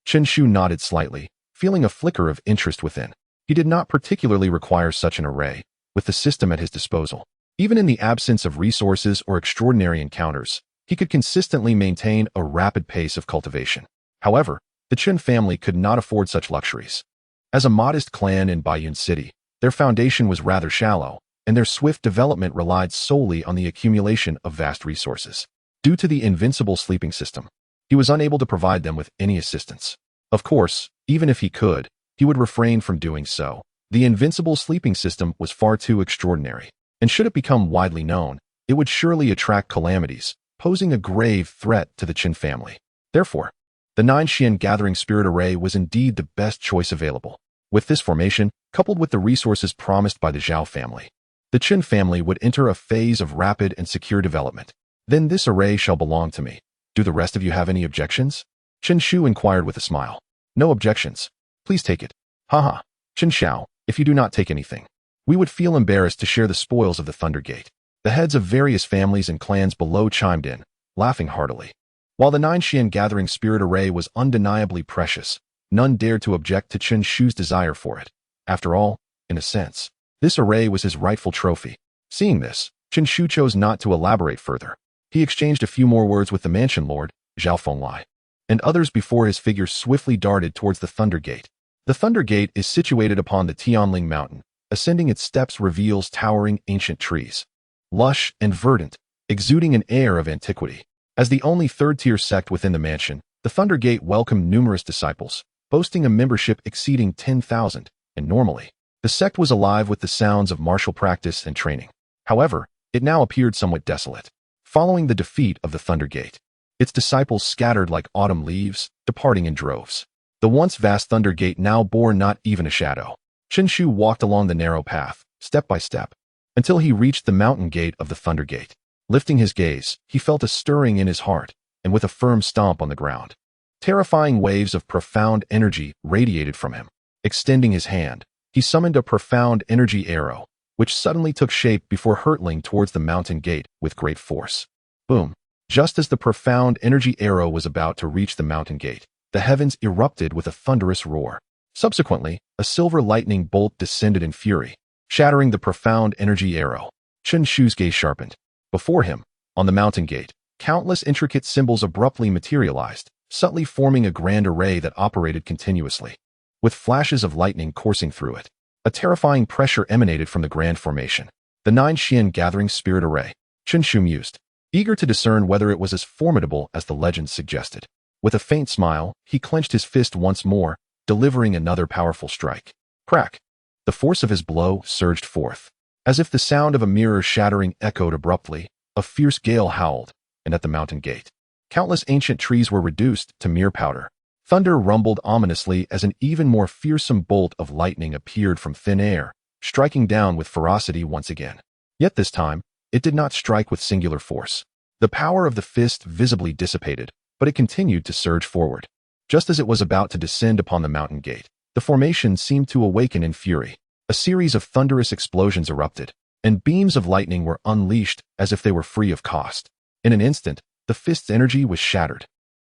Chen Shu nodded slightly, feeling a flicker of interest within. He did not particularly require such an array, with the system at his disposal. Even in the absence of resources or extraordinary encounters, he could consistently maintain a rapid pace of cultivation. However, the Chen family could not afford such luxuries. As a modest clan in Baiyun City, their foundation was rather shallow, and their swift development relied solely on the accumulation of vast resources. Due to the Invincible Sleeping System, he was unable to provide them with any assistance. Of course, even if he could, he would refrain from doing so. The Invincible Sleeping System was far too extraordinary, and should it become widely known, it would surely attract calamities, posing a grave threat to the Chen family. Therefore, the 9 Xian Gathering Spirit Array was indeed the best choice available. With this formation, coupled with the resources promised by the Zhao family, the Chen family would enter a phase of rapid and secure development. Then this array shall belong to me. Do the rest of you have any objections? Chen Shu inquired with a smile. No objections. Please take it. Haha. Chen Xiao, if you do not take anything, we would feel embarrassed to share the spoils of the Thunder Gate. The heads of various families and clans below chimed in, laughing heartily. While the 9 Xian Gathering Spirit Array was undeniably precious, none dared to object to Chen Shu's desire for it. After all, in a sense, this array was his rightful trophy. Seeing this, Chen Shu chose not to elaborate further. He exchanged a few more words with the mansion lord, Zhao Fenglai, and others before his figure swiftly darted towards the Thunder Gate. The Thunder Gate is situated upon the Tianling Mountain. Ascending its steps reveals towering ancient trees, lush and verdant, exuding an air of antiquity. As the only third-tier sect within the mansion, the Thunder Gate welcomed numerous disciples, boasting a membership exceeding 10,000, and normally, the sect was alive with the sounds of martial practice and training. However, it now appeared somewhat desolate. Following the defeat of the Thunder Gate, its disciples scattered like autumn leaves, departing in droves. The once vast Thunder Gate now bore not even a shadow. Chen Shu walked along the narrow path, step by step, until he reached the mountain gate of the Thunder Gate. Lifting his gaze, he felt a stirring in his heart, and with a firm stomp on the ground, terrifying waves of profound energy radiated from him. Extending his hand, he summoned a profound energy arrow, which suddenly took shape before hurtling towards the mountain gate with great force. Boom! Just as the profound energy arrow was about to reach the mountain gate, the heavens erupted with a thunderous roar. Subsequently, a silver lightning bolt descended in fury, shattering the profound energy arrow. Chen Shu's gaze sharpened. Before him, on the mountain gate, countless intricate symbols abruptly materialized, subtly forming a grand array that operated continuously, with flashes of lightning coursing through it. A terrifying pressure emanated from the grand formation. The 9 Xian Gathering Spirit Array, Chen Shu mused, eager to discern whether it was as formidable as the legend suggested. With a faint smile, he clenched his fist once more, delivering another powerful strike. Crack! The force of his blow surged forth. As if the sound of a mirror shattering echoed abruptly, a fierce gale howled, and at the mountain gate, Countless ancient trees were reduced to mere powder. Thunder rumbled ominously as an even more fearsome bolt of lightning appeared from thin air, striking down with ferocity once again. Yet this time, it did not strike with singular force. The power of the fist visibly dissipated, but it continued to surge forward. Just as it was about to descend upon the mountain gate, the formation seemed to awaken in fury. A series of thunderous explosions erupted, and beams of lightning were unleashed as if they were free of cost. In an instant, the fist's energy was shattered.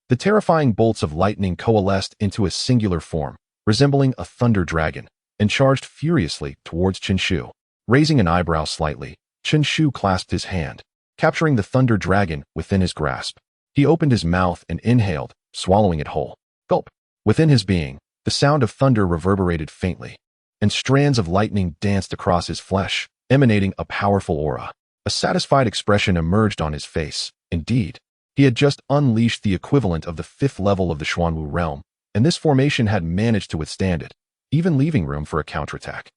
The terrifying bolts of lightning coalesced into a singular form, resembling a thunder dragon, and charged furiously towards Chen Shu. Raising an eyebrow slightly, Chen Shu clasped his hand, capturing the thunder dragon within his grasp. He opened his mouth and inhaled, swallowing it whole. Gulp! Within his being, the sound of thunder reverberated faintly, and strands of lightning danced across his flesh, emanating a powerful aura. A satisfied expression emerged on his face. Indeed, he had just unleashed the equivalent of the 5th level of the Xuanwu realm, and this formation had managed to withstand it, even leaving room for a counterattack.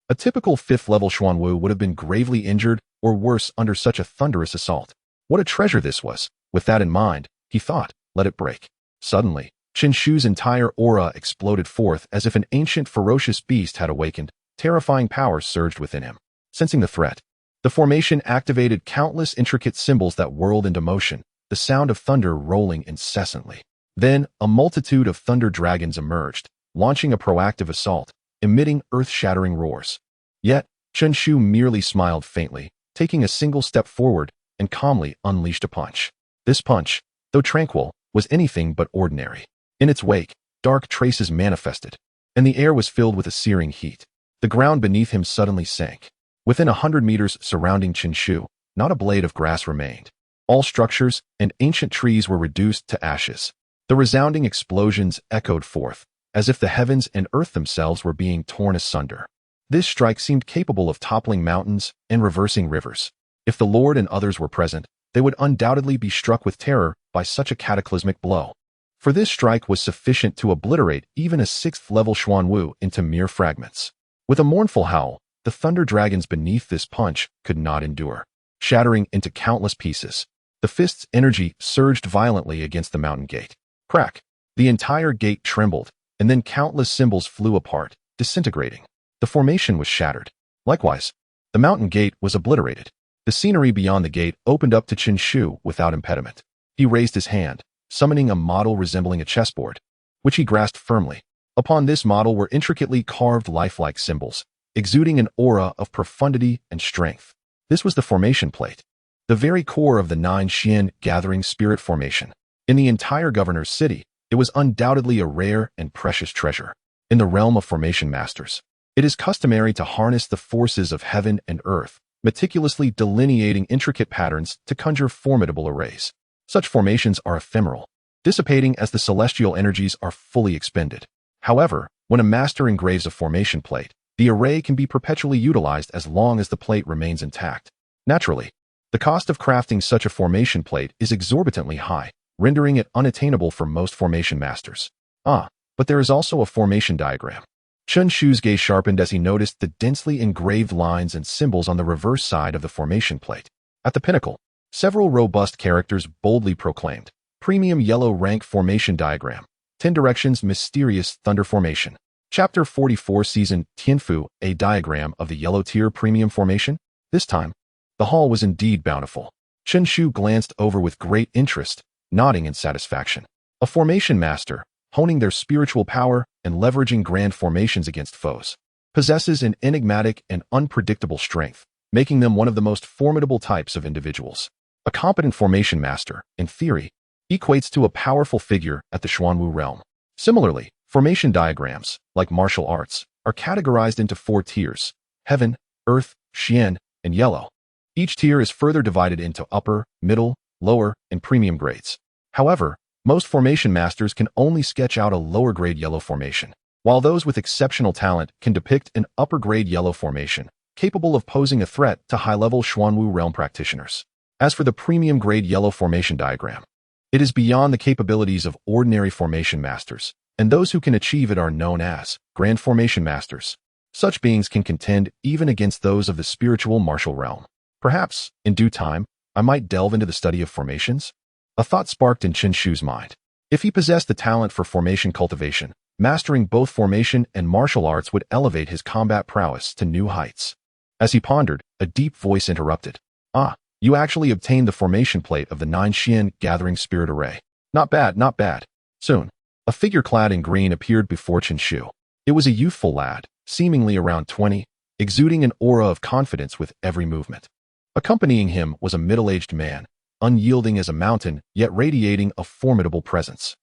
A typical 5th level Xuanwu would have been gravely injured or worse under such a thunderous assault. What a treasure this was! With that in mind, he thought, let it break. Suddenly, Chen Shu's entire aura exploded forth as if an ancient ferocious beast had awakened. Terrifying power surged within him. Sensing the threat, the formation activated countless intricate symbols that whirled into motion, the sound of thunder rolling incessantly. Then, a multitude of thunder dragons emerged, launching a proactive assault, emitting earth-shattering roars. Yet, Chen Shu merely smiled faintly, taking a single step forward, and calmly unleashed a punch. This punch, though tranquil, was anything but ordinary. In its wake, dark traces manifested, and the air was filled with a searing heat. The ground beneath him suddenly sank. Within 100 meters surrounding Chen Shu, not a blade of grass remained. All structures and ancient trees were reduced to ashes. The resounding explosions echoed forth, as if the heavens and earth themselves were being torn asunder. This strike seemed capable of toppling mountains and reversing rivers. If the Lord and others were present, they would undoubtedly be struck with terror by such a cataclysmic blow. For this strike was sufficient to obliterate even a 6th level Xuanwu into mere fragments. With a mournful howl, the thunder dragons beneath this punch could not endure. Shattering into countless pieces, the fist's energy surged violently against the mountain gate. Crack! The entire gate trembled, and then countless symbols flew apart, disintegrating. The formation was shattered. Likewise, the mountain gate was obliterated. The scenery beyond the gate opened up to Chen Shu without impediment. He raised his hand, summoning a model resembling a chessboard, which he grasped firmly. Upon this model were intricately carved lifelike symbols, exuding an aura of profundity and strength. This was the formation plate, the very core of the 9 Xian gathering spirit formation. In the entire governor's city, it was undoubtedly a rare and precious treasure. In the realm of formation masters, it is customary to harness the forces of heaven and earth, meticulously delineating intricate patterns to conjure formidable arrays. Such formations are ephemeral, dissipating as the celestial energies are fully expended. However, when a master engraves a formation plate, the array can be perpetually utilized as long as the plate remains intact. Naturally, the cost of crafting such a formation plate is exorbitantly high, rendering it unattainable for most formation masters. But there is also a formation diagram. Chen Shu's gaze sharpened as he noticed the densely engraved lines and symbols on the reverse side of the formation plate. At the pinnacle, several robust characters boldly proclaimed, Premium Yellow Rank Formation Diagram, 10 Directions Mysterious Thunder Formation. Chapter 44 Season Tianfu, a diagram of the yellow tier premium formation. This time, the hall was indeed bountiful. Chen Shu glanced over with great interest, nodding in satisfaction. A formation master, honing their spiritual power and leveraging grand formations against foes, possesses an enigmatic and unpredictable strength, making them one of the most formidable types of individuals. A competent formation master, in theory, equates to a powerful figure at the Xuanwu realm. Similarly, formation diagrams, like martial arts, are categorized into 4 tiers: Heaven, Earth, Xian, and Yellow. Each tier is further divided into upper, middle, lower, and premium grades. However, most formation masters can only sketch out a lower-grade yellow formation, while those with exceptional talent can depict an upper-grade yellow formation, capable of posing a threat to high-level Xuanwu realm practitioners. As for the premium-grade yellow formation diagram, it is beyond the capabilities of ordinary formation masters, and those who can achieve it are known as Grand Formation Masters. Such beings can contend even against those of the spiritual martial realm. Perhaps, in due time, I might delve into the study of formations. A thought sparked in Chen Shu's mind. If he possessed the talent for formation cultivation, mastering both formation and martial arts would elevate his combat prowess to new heights. As he pondered, a deep voice interrupted. Ah, you actually obtained the formation plate of the 9 Xian Gathering Spirit Array. Not bad, not bad. Soon, a figure clad in green appeared before Chen Shu. It was a youthful lad, seemingly around 20, exuding an aura of confidence with every movement. Accompanying him was a middle-aged man, unyielding as a mountain, yet radiating a formidable presence.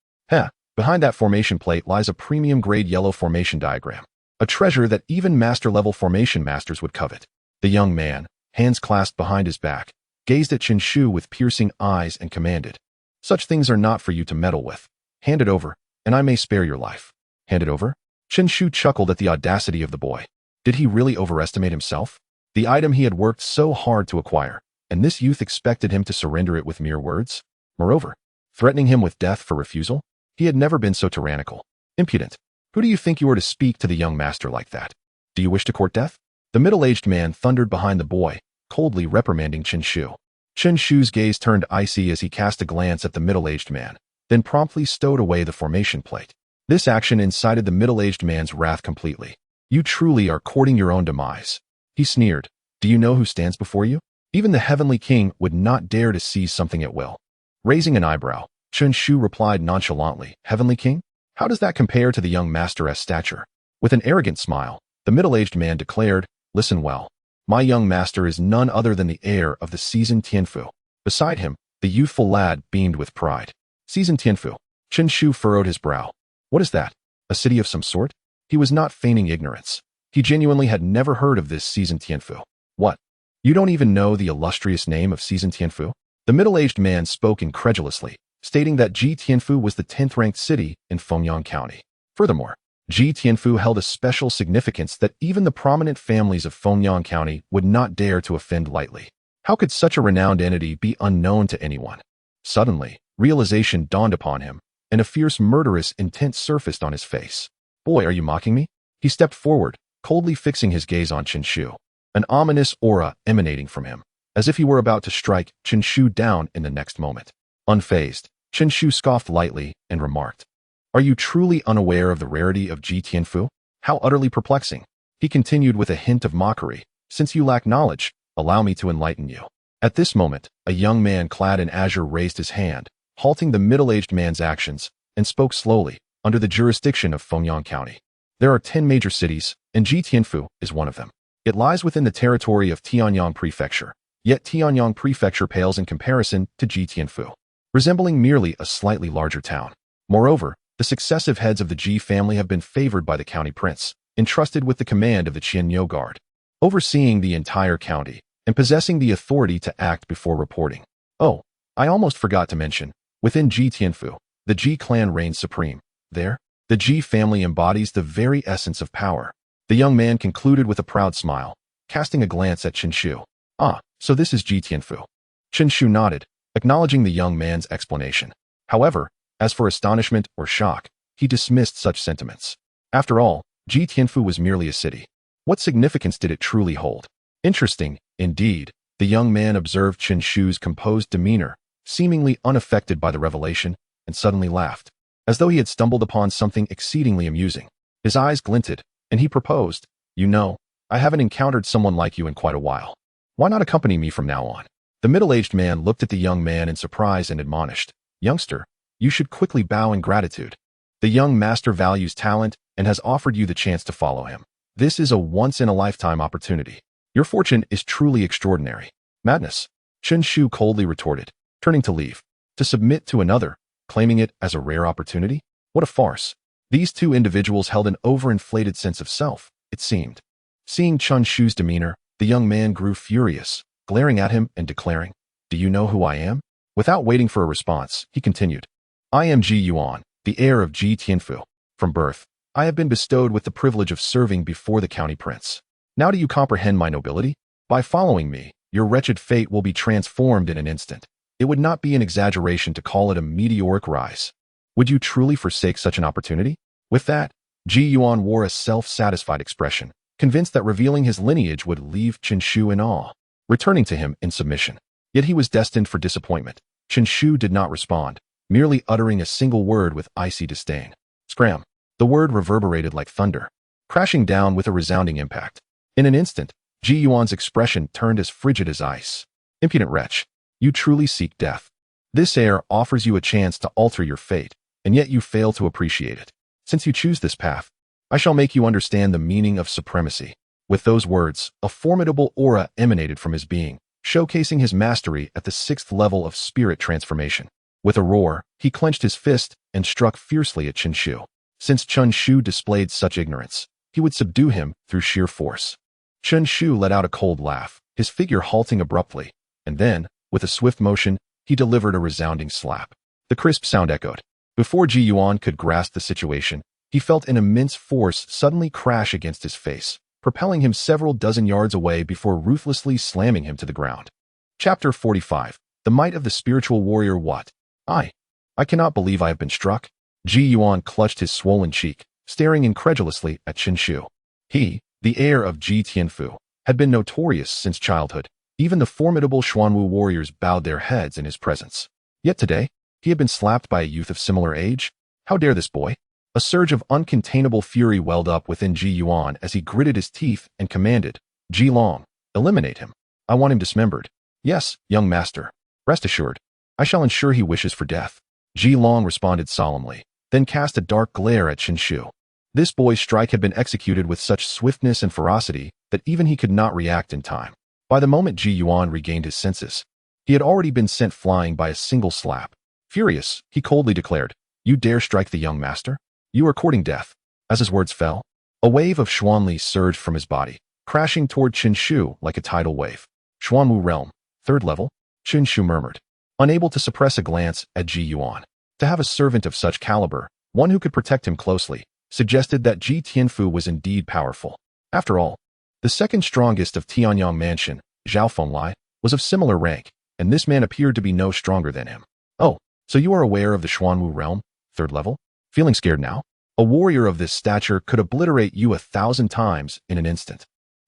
Behind that formation plate lies a premium-grade yellow formation diagram, a treasure that even master-level formation masters would covet. The young man, hands clasped behind his back, gazed at Chen Shu with piercing eyes and commanded, "Such things are not for you to meddle with. Hand it over, and I may spare your life." Hand it over? Chen Shu chuckled at the audacity of the boy. Did he really overestimate himself? The item he had worked so hard to acquire, and this youth expected him to surrender it with mere words? Moreover, threatening him with death for refusal? He had never been so tyrannical. Impudent. Who do you think you are to speak to the young master like that? Do you wish to court death? The middle-aged man thundered behind the boy, coldly reprimanding Chen Shu. Chen Shu's gaze turned icy as he cast a glance at the middle-aged man, then promptly stowed away the formation plate. This action incited the middle-aged man's wrath completely. You truly are courting your own demise. He sneered. Do you know who stands before you? Even the heavenly king would not dare to seize something at will. Raising an eyebrow, Chen Shu replied nonchalantly, Heavenly king? How does that compare to the young master's stature? With an arrogant smile, the middle-aged man declared, Listen well. My young master is none other than the heir of the seasoned Tianfu. Beside him, the youthful lad beamed with pride. Seasoned Tianfu. Chen Shu furrowed his brow. What is that? A city of some sort? He was not feigning ignorance. He genuinely had never heard of this seasoned Tianfu. What? You don't even know the illustrious name of seasoned Tianfu? The middle-aged man spoke incredulously, stating that Ji Tianfu was the 10th-ranked city in Fengyang County. Furthermore, Ji Tianfu held a special significance that even the prominent families of Fengyang County would not dare to offend lightly. How could such a renowned entity be unknown to anyone? Suddenly, realization dawned upon him, and a fierce murderous intent surfaced on his face. Boy, are you mocking me? He stepped forward, coldly fixing his gaze on Chen Shu, an ominous aura emanating from him, as if he were about to strike Chen Shu down in the next moment. Unfazed, Chen Shu scoffed lightly and remarked, Are you truly unaware of the rarity of Ji Tianfu? How utterly perplexing. He continued with a hint of mockery, Since you lack knowledge, allow me to enlighten you. At this moment, a young man clad in azure raised his hand, halting the middle-aged man's actions, and spoke slowly, under the jurisdiction of Fengyang County. There are 10 major cities, and Ji Tianfu is one of them. It lies within the territory of Tianyang Prefecture, yet Tianyang Prefecture pales in comparison to Ji Tianfu, resembling merely a slightly larger town. Moreover, the successive heads of the Ji family have been favored by the county prince, entrusted with the command of the Qianyo Guard, overseeing the entire county, and possessing the authority to act before reporting. Oh, I almost forgot to mention, within Ji Tianfu, the Ji clan reigns supreme. There, the Ji family embodies the very essence of power. The young man concluded with a proud smile, casting a glance at Chen Shu. Ah, so this is Ji Tianfu. Chen Shu nodded, acknowledging the young man's explanation. However, as for astonishment or shock, he dismissed such sentiments. After all, Ji Tianfu was merely a city. What significance did it truly hold? Interesting, indeed, the young man observed Chen Shu's composed demeanor, seemingly unaffected by the revelation, and suddenly laughed, as though he had stumbled upon something exceedingly amusing. His eyes glinted, and he proposed, You know, I haven't encountered someone like you in quite a while. Why not accompany me from now on? The middle-aged man looked at the young man in surprise and admonished, Youngster, you should quickly bow in gratitude. The young master values talent and has offered you the chance to follow him. This is a once-in-a-lifetime opportunity. Your fortune is truly extraordinary. Madness, Chen Shu coldly retorted, turning to leave. To submit to another, claiming it as a rare opportunity? What a farce. These two individuals held an overinflated sense of self, it seemed. Seeing Chen Shu's demeanor, the young man grew furious, glaring at him and declaring, Do you know who I am? Without waiting for a response, he continued, I am Ji Yuan, the heir of Ji Tianfu. From birth, I have been bestowed with the privilege of serving before the county prince. Now do you comprehend my nobility? By following me, your wretched fate will be transformed in an instant. It would not be an exaggeration to call it a meteoric rise. Would you truly forsake such an opportunity? With that, Ji Yuan wore a self-satisfied expression, convinced that revealing his lineage would leave Chen Shu in awe, returning to him in submission. Yet he was destined for disappointment. Chen Shu did not respond, merely uttering a single word with icy disdain. Scram! The word reverberated like thunder, crashing down with a resounding impact. In an instant, Ji Yuan's expression turned as frigid as ice. Impudent wretch, you truly seek death. This air offers you a chance to alter your fate, and yet you fail to appreciate it. Since you choose this path, I shall make you understand the meaning of supremacy. With those words, a formidable aura emanated from his being, showcasing his mastery at the 6th level of spirit transformation. With a roar, he clenched his fist and struck fiercely at Chen Shu. Since Chen Shu displayed such ignorance, he would subdue him through sheer force. Chen Shu let out a cold laugh, his figure halting abruptly, and then, with a swift motion, he delivered a resounding slap. The crisp sound echoed. Before Ji Yuan could grasp the situation, he felt an immense force suddenly crash against his face, propelling him several dozen yards away before ruthlessly slamming him to the ground. Chapter 45. The Might of the Spiritual Warrior. What? I cannot believe I have been struck. Ji Yuan clutched his swollen cheek, staring incredulously at Chen Shu. He, the heir of Ji Tianfu, had been notorious since childhood. Even the formidable Xuanwu warriors bowed their heads in his presence. Yet today, he had been slapped by a youth of similar age. How dare this boy? A surge of uncontainable fury welled up within Ji Yuan as he gritted his teeth and commanded, Ji Long, eliminate him. I want him dismembered. Yes, young master. Rest assured, I shall ensure he wishes for death. Ji Long responded solemnly, then cast a dark glare at Chen Shu. This boy's strike had been executed with such swiftness and ferocity that even he could not react in time. By the moment Ji Yuan regained his senses, he had already been sent flying by a single slap. Furious, he coldly declared, You dare strike the young master? You are courting death. As his words fell, a wave of Xuanli surged from his body, crashing toward Chen Shu like a tidal wave. Xuanwu realm, 3rd level, Chen Shu murmured, unable to suppress a glance at Ji Yuan. To have a servant of such caliber, one who could protect him closely, suggested that Ji Tianfu was indeed powerful. After all, the second strongest of Tianyang Mansion, Zhao Fenglai, was of similar rank, and this man appeared to be no stronger than him. Oh, so you are aware of the Xuanwu realm, 3rd level? Feeling scared now? A warrior of this stature could obliterate you 1,000 times in an instant.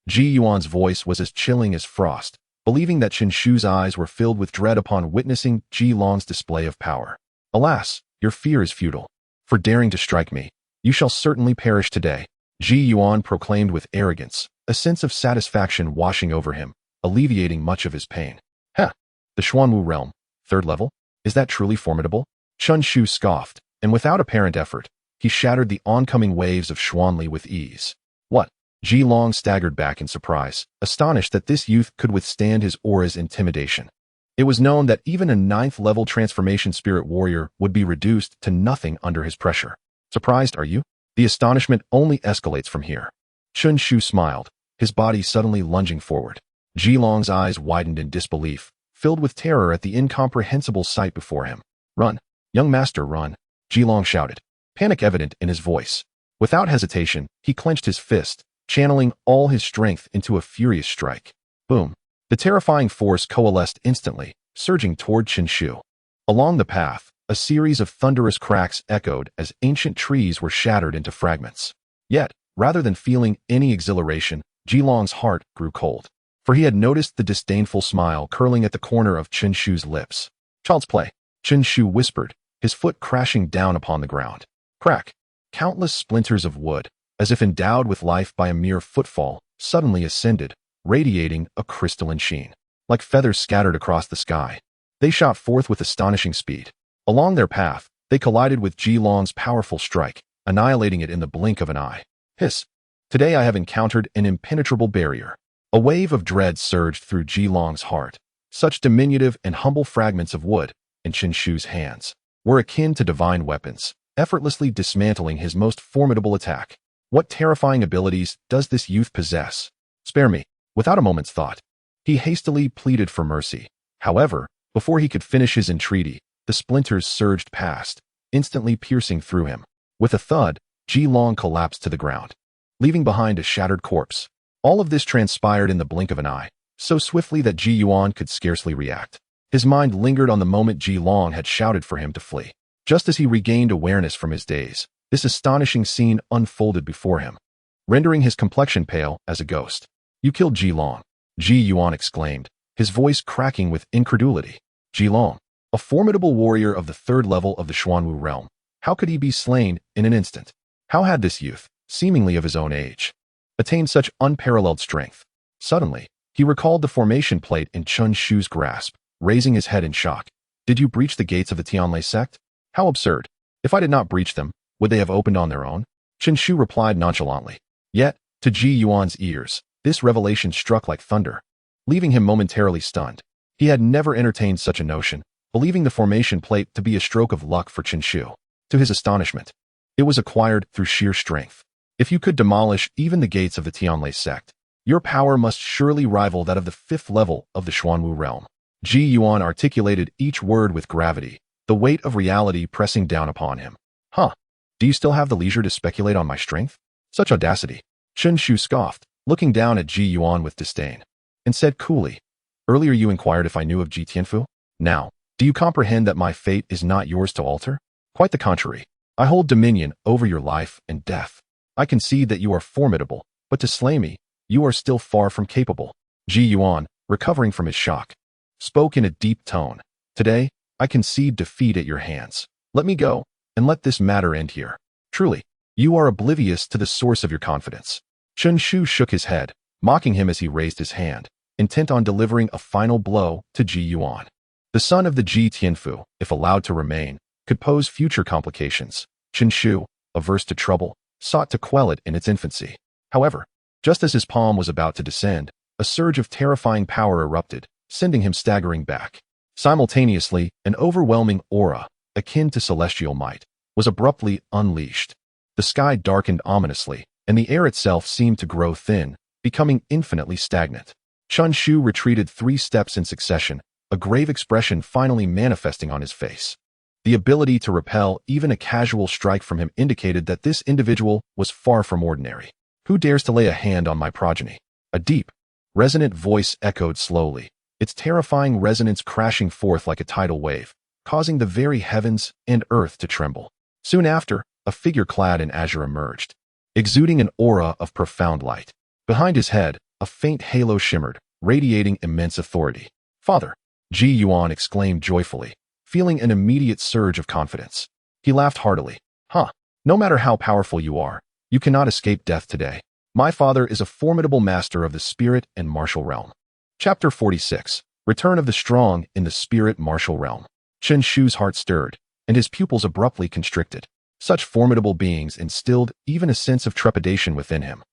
Ji Yuan's voice was as chilling as frost, believing that Chen Shu's eyes were filled with dread upon witnessing Ji Long's display of power. Alas, your fear is futile. For daring to strike me, you shall certainly perish today, Ji Yuan proclaimed with arrogance, a sense of satisfaction washing over him, alleviating much of his pain. Heh! The Xuanwu realm, 3rd level? Is that truly formidable? Chen Shu scoffed, and without apparent effort, he shattered the oncoming waves of Xuanli with ease. What? Ji Long staggered back in surprise, astonished that this youth could withstand his aura's intimidation. It was known that even a 9th-level transformation spirit warrior would be reduced to nothing under his pressure. Surprised, are you? The astonishment only escalates from here. Chen Shu smiled, his body suddenly lunging forward. Ji Long's eyes widened in disbelief, filled with terror at the incomprehensible sight before him. Run, young master, run, Ji Long shouted, panic evident in his voice. Without hesitation, he clenched his fist, channeling all his strength into a furious strike. Boom! The terrifying force coalesced instantly, surging toward Chen Shu. Along the path, a series of thunderous cracks echoed as ancient trees were shattered into fragments. Yet, rather than feeling any exhilaration, Ji Long's heart grew cold, for he had noticed the disdainful smile curling at the corner of Chen Shu's lips. Child's play, Chen Shu whispered, his foot crashing down upon the ground. Crack! Countless splinters of wood, as if endowed with life by a mere footfall, suddenly ascended, radiating a crystalline sheen. Like feathers scattered across the sky, they shot forth with astonishing speed. Along their path, they collided with Ji Long's powerful strike, annihilating it in the blink of an eye. Hiss! Today I have encountered an impenetrable barrier. A wave of dread surged through Ji Long's heart. Such diminutive and humble fragments of wood, in Chen Shu's hands, were akin to divine weapons, effortlessly dismantling his most formidable attack. What terrifying abilities does this youth possess? Spare me. Without a moment's thought, he hastily pleaded for mercy. However, before he could finish his entreaty, the splinters surged past, instantly piercing through him. With a thud, Ji Long collapsed to the ground, leaving behind a shattered corpse. All of this transpired in the blink of an eye, so swiftly that Ji Yuan could scarcely react. His mind lingered on the moment Ji Long had shouted for him to flee. Just as he regained awareness from his daze, this astonishing scene unfolded before him, rendering his complexion pale as a ghost. You killed Ji Long, Ji Yuan exclaimed, his voice cracking with incredulity. Ji Long, A formidable warrior of the third level of the Xuanwu realm. How could he be slain in an instant? How had this youth, seemingly of his own age, attained such unparalleled strength? Suddenly, he recalled the formation plate in Chen Shu's grasp, raising his head in shock. Did you breach the gates of the Tianlai sect? How absurd. If I did not breach them, would they have opened on their own? Chen Shu replied nonchalantly. Yet, to Ji Yuan's ears, this revelation struck like thunder, leaving him momentarily stunned. He had never entertained such a notion, believing the formation plate to be a stroke of luck for Chen Shu. To his astonishment, it was acquired through sheer strength. If you could demolish even the gates of the Tianlai sect, your power must surely rival that of the fifth level of the Xuanwu realm. Ji Yuan articulated each word with gravity, the weight of reality pressing down upon him. Huh? Do you still have the leisure to speculate on my strength? Such audacity. Chen Shu scoffed, looking down at Ji Yuan with disdain, and said coolly, Earlier you inquired if I knew of Ji Tianfu. Now, do you comprehend that my fate is not yours to alter? Quite the contrary. I hold dominion over your life and death. I concede that you are formidable, but to slay me, you are still far from capable. Ji Yuan, recovering from his shock, spoke in a deep tone. Today, I concede defeat at your hands. Let me go, and let this matter end here. Truly, you are oblivious to the source of your confidence. Chen Shu shook his head, mocking him as he raised his hand, intent on delivering a final blow to Ji Yuan. The son of the Ji Tianfu, if allowed to remain, could pose future complications. Chen Shu, averse to trouble, sought to quell it in its infancy. However, just as his palm was about to descend, a surge of terrifying power erupted, sending him staggering back. Simultaneously, an overwhelming aura, akin to celestial might, was abruptly unleashed. The sky darkened ominously, and the air itself seemed to grow thin, becoming infinitely stagnant. Chen Shu retreated 3 steps in succession, a grave expression finally manifesting on his face. The ability to repel even a casual strike from him indicated that this individual was far from ordinary. Who dares to lay a hand on my progeny? A deep, resonant voice echoed slowly, its terrifying resonance crashing forth like a tidal wave, causing the very heavens and earth to tremble. Soon after, a figure clad in azure emerged, exuding an aura of profound light. Behind his head, a faint halo shimmered, radiating immense authority. Father! Ji Yuan exclaimed joyfully, feeling an immediate surge of confidence. He laughed heartily. No matter how powerful you are, you cannot escape death today. My father is a formidable master of the spirit and martial realm. Chapter 46. Return of the Strong in the Spirit Martial Realm. Chen Shu's heart stirred, and his pupils abruptly constricted. Such formidable beings instilled even a sense of trepidation within him.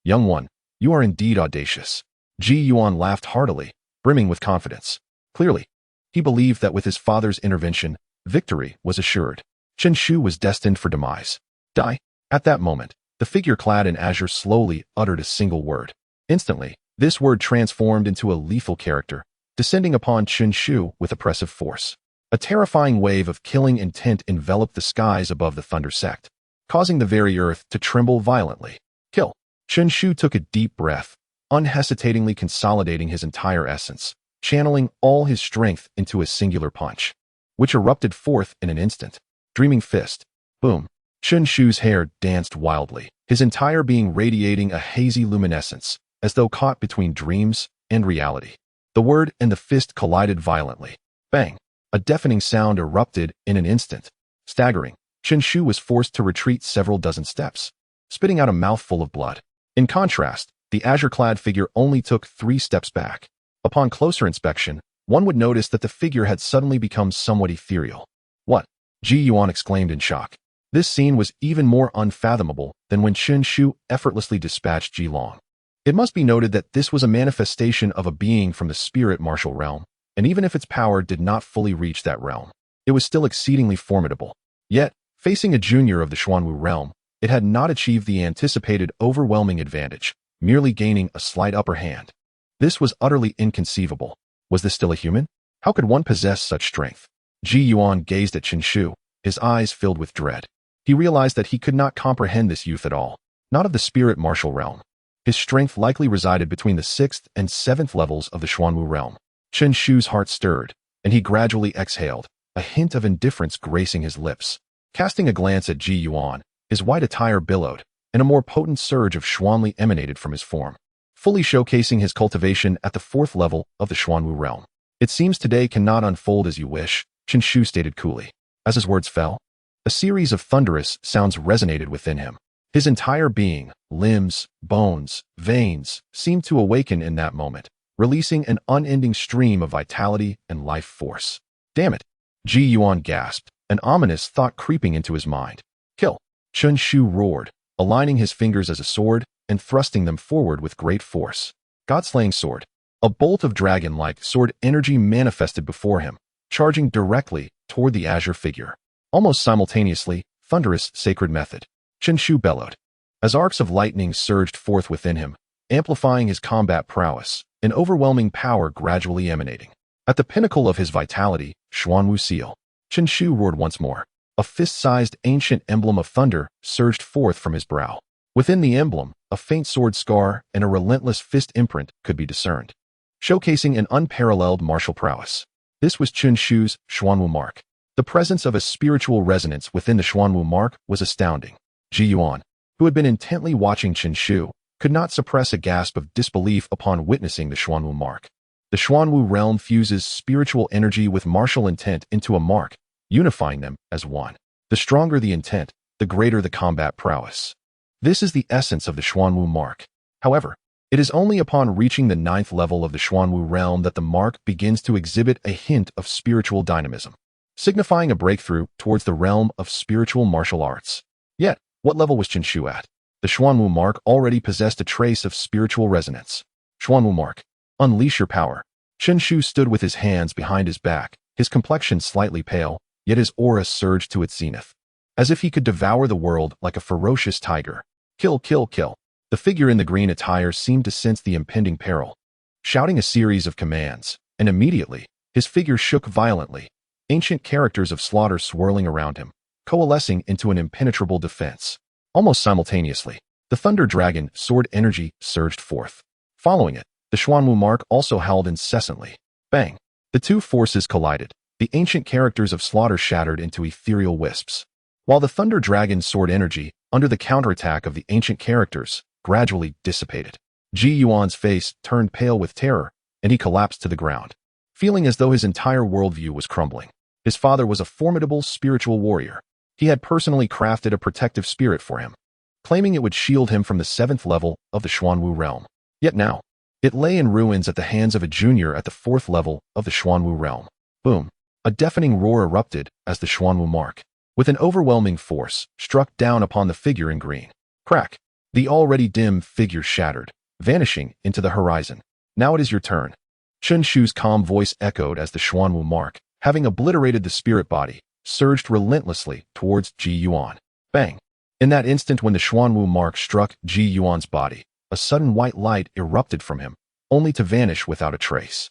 Young one, you are indeed audacious. Ji Yuan laughed heartily, brimming with confidence. Clearly, he believed that with his father's intervention, victory was assured. Chen Shu was destined for demise. Die. At that moment, the figure clad in azure slowly uttered a single word. Instantly, this word transformed into a lethal character, descending upon Chen Shu with oppressive force. A terrifying wave of killing intent enveloped the skies above the Thunder Sect, causing the very earth to tremble violently. Kill. Chen Shu took a deep breath, unhesitatingly consolidating his entire essence, channeling all his strength into a singular punch, which erupted forth in an instant. Dreaming fist. Boom. Chen Shu's hair danced wildly, his entire being radiating a hazy luminescence, as though caught between dreams and reality. The word and the fist collided violently. Bang! A deafening sound erupted in an instant. Staggering, Chen Shu was forced to retreat several dozen steps, spitting out a mouthful of blood. In contrast, the azure-clad figure only took 3 steps back. Upon closer inspection, one would notice that the figure had suddenly become somewhat ethereal. What? Ji Yuan exclaimed in shock. This scene was even more unfathomable than when Chen Shu effortlessly dispatched Ji Long. It must be noted that this was a manifestation of a being from the spirit martial realm, and even if its power did not fully reach that realm, it was still exceedingly formidable. Yet, facing a junior of the Xuanwu realm, it had not achieved the anticipated overwhelming advantage, merely gaining a slight upper hand. This was utterly inconceivable. Was this still a human? How could one possess such strength? Ji Yuan gazed at Chen Shu, his eyes filled with dread. He realized that he could not comprehend this youth at all, not of the spirit martial realm. His strength likely resided between the 6th and 7th levels of the Xuanwu realm. Chen Shu's heart stirred, and he gradually exhaled, a hint of indifference gracing his lips. Casting a glance at Ji Yuan, his white attire billowed, and a more potent surge of Xuanli emanated from his form, fully showcasing his cultivation at the 4th level of the Xuanwu realm. It seems today cannot unfold as you wish, Chen Shu stated coolly. As his words fell, a series of thunderous sounds resonated within him. His entire being, limbs, bones, veins, seemed to awaken in that moment, releasing an unending stream of vitality and life force. Damn it! Ji Yuan gasped, an ominous thought creeping into his mind. Kill! Chen Shu roared, aligning his fingers as a sword and thrusting them forward with great force. God-slaying sword. A bolt of dragon-like sword energy manifested before him, charging directly toward the azure figure. Almost simultaneously, thunderous sacred method. Chen Shu bellowed. As arcs of lightning surged forth within him, amplifying his combat prowess, an overwhelming power gradually emanating. At the pinnacle of his vitality, Xuanwu Seal. Chen Shu roared once more. A fist-sized ancient emblem of thunder surged forth from his brow. Within the emblem, a faint sword scar and a relentless fist imprint could be discerned, showcasing an unparalleled martial prowess. This was Chen Shu's Xuanwu mark. The presence of a spiritual resonance within the Xuanwu mark was astounding. Ji Yuan, who had been intently watching Chen Shu, could not suppress a gasp of disbelief upon witnessing the Xuanwu mark. The Xuanwu realm fuses spiritual energy with martial intent into a mark, unifying them as one. The stronger the intent, the greater the combat prowess. This is the essence of the Xuanwu mark. However, it is only upon reaching the 9th level of the Xuanwu realm that the mark begins to exhibit a hint of spiritual dynamism, signifying a breakthrough towards the realm of spiritual martial arts. Yet, what level was Chen Shu at? The Xuanwu mark already possessed a trace of spiritual resonance. Xuanwu mark. Unleash your power. Chen Shu stood with his hands behind his back, his complexion slightly pale, yet his aura surged to its zenith, as if he could devour the world like a ferocious tiger. Kill, kill, kill. The figure in the green attire seemed to sense the impending peril, shouting a series of commands, and immediately, his figure shook violently, ancient characters of slaughter swirling around him, coalescing into an impenetrable defense. Almost simultaneously, the Thunder Dragon sword energy surged forth. Following it, the Xuanwu mark also howled incessantly. Bang! The two forces collided. The ancient characters of slaughter shattered into ethereal wisps, while the Thunder Dragon's sword energy, under the counterattack of the ancient characters, gradually dissipated. Ji Yuan's face turned pale with terror, and he collapsed to the ground, feeling as though his entire worldview was crumbling. His father was a formidable spiritual warrior. He had personally crafted a protective spirit for him, claiming it would shield him from the 7th level of the Xuanwu realm. Yet now, it lay in ruins at the hands of a junior at the 4th level of the Xuanwu realm. Boom! A deafening roar erupted as the Xuanwu mark, with an overwhelming force, struck down upon the figure in green. Crack! The already dim figure shattered, vanishing into the horizon. Now it is your turn. Chen Shu's calm voice echoed as the Xuanwu mark, having obliterated the spirit body, surged relentlessly towards Ji Yuan. Bang! In that instant when the Xuanwu mark struck Ji Yuan's body, a sudden white light erupted from him, only to vanish without a trace.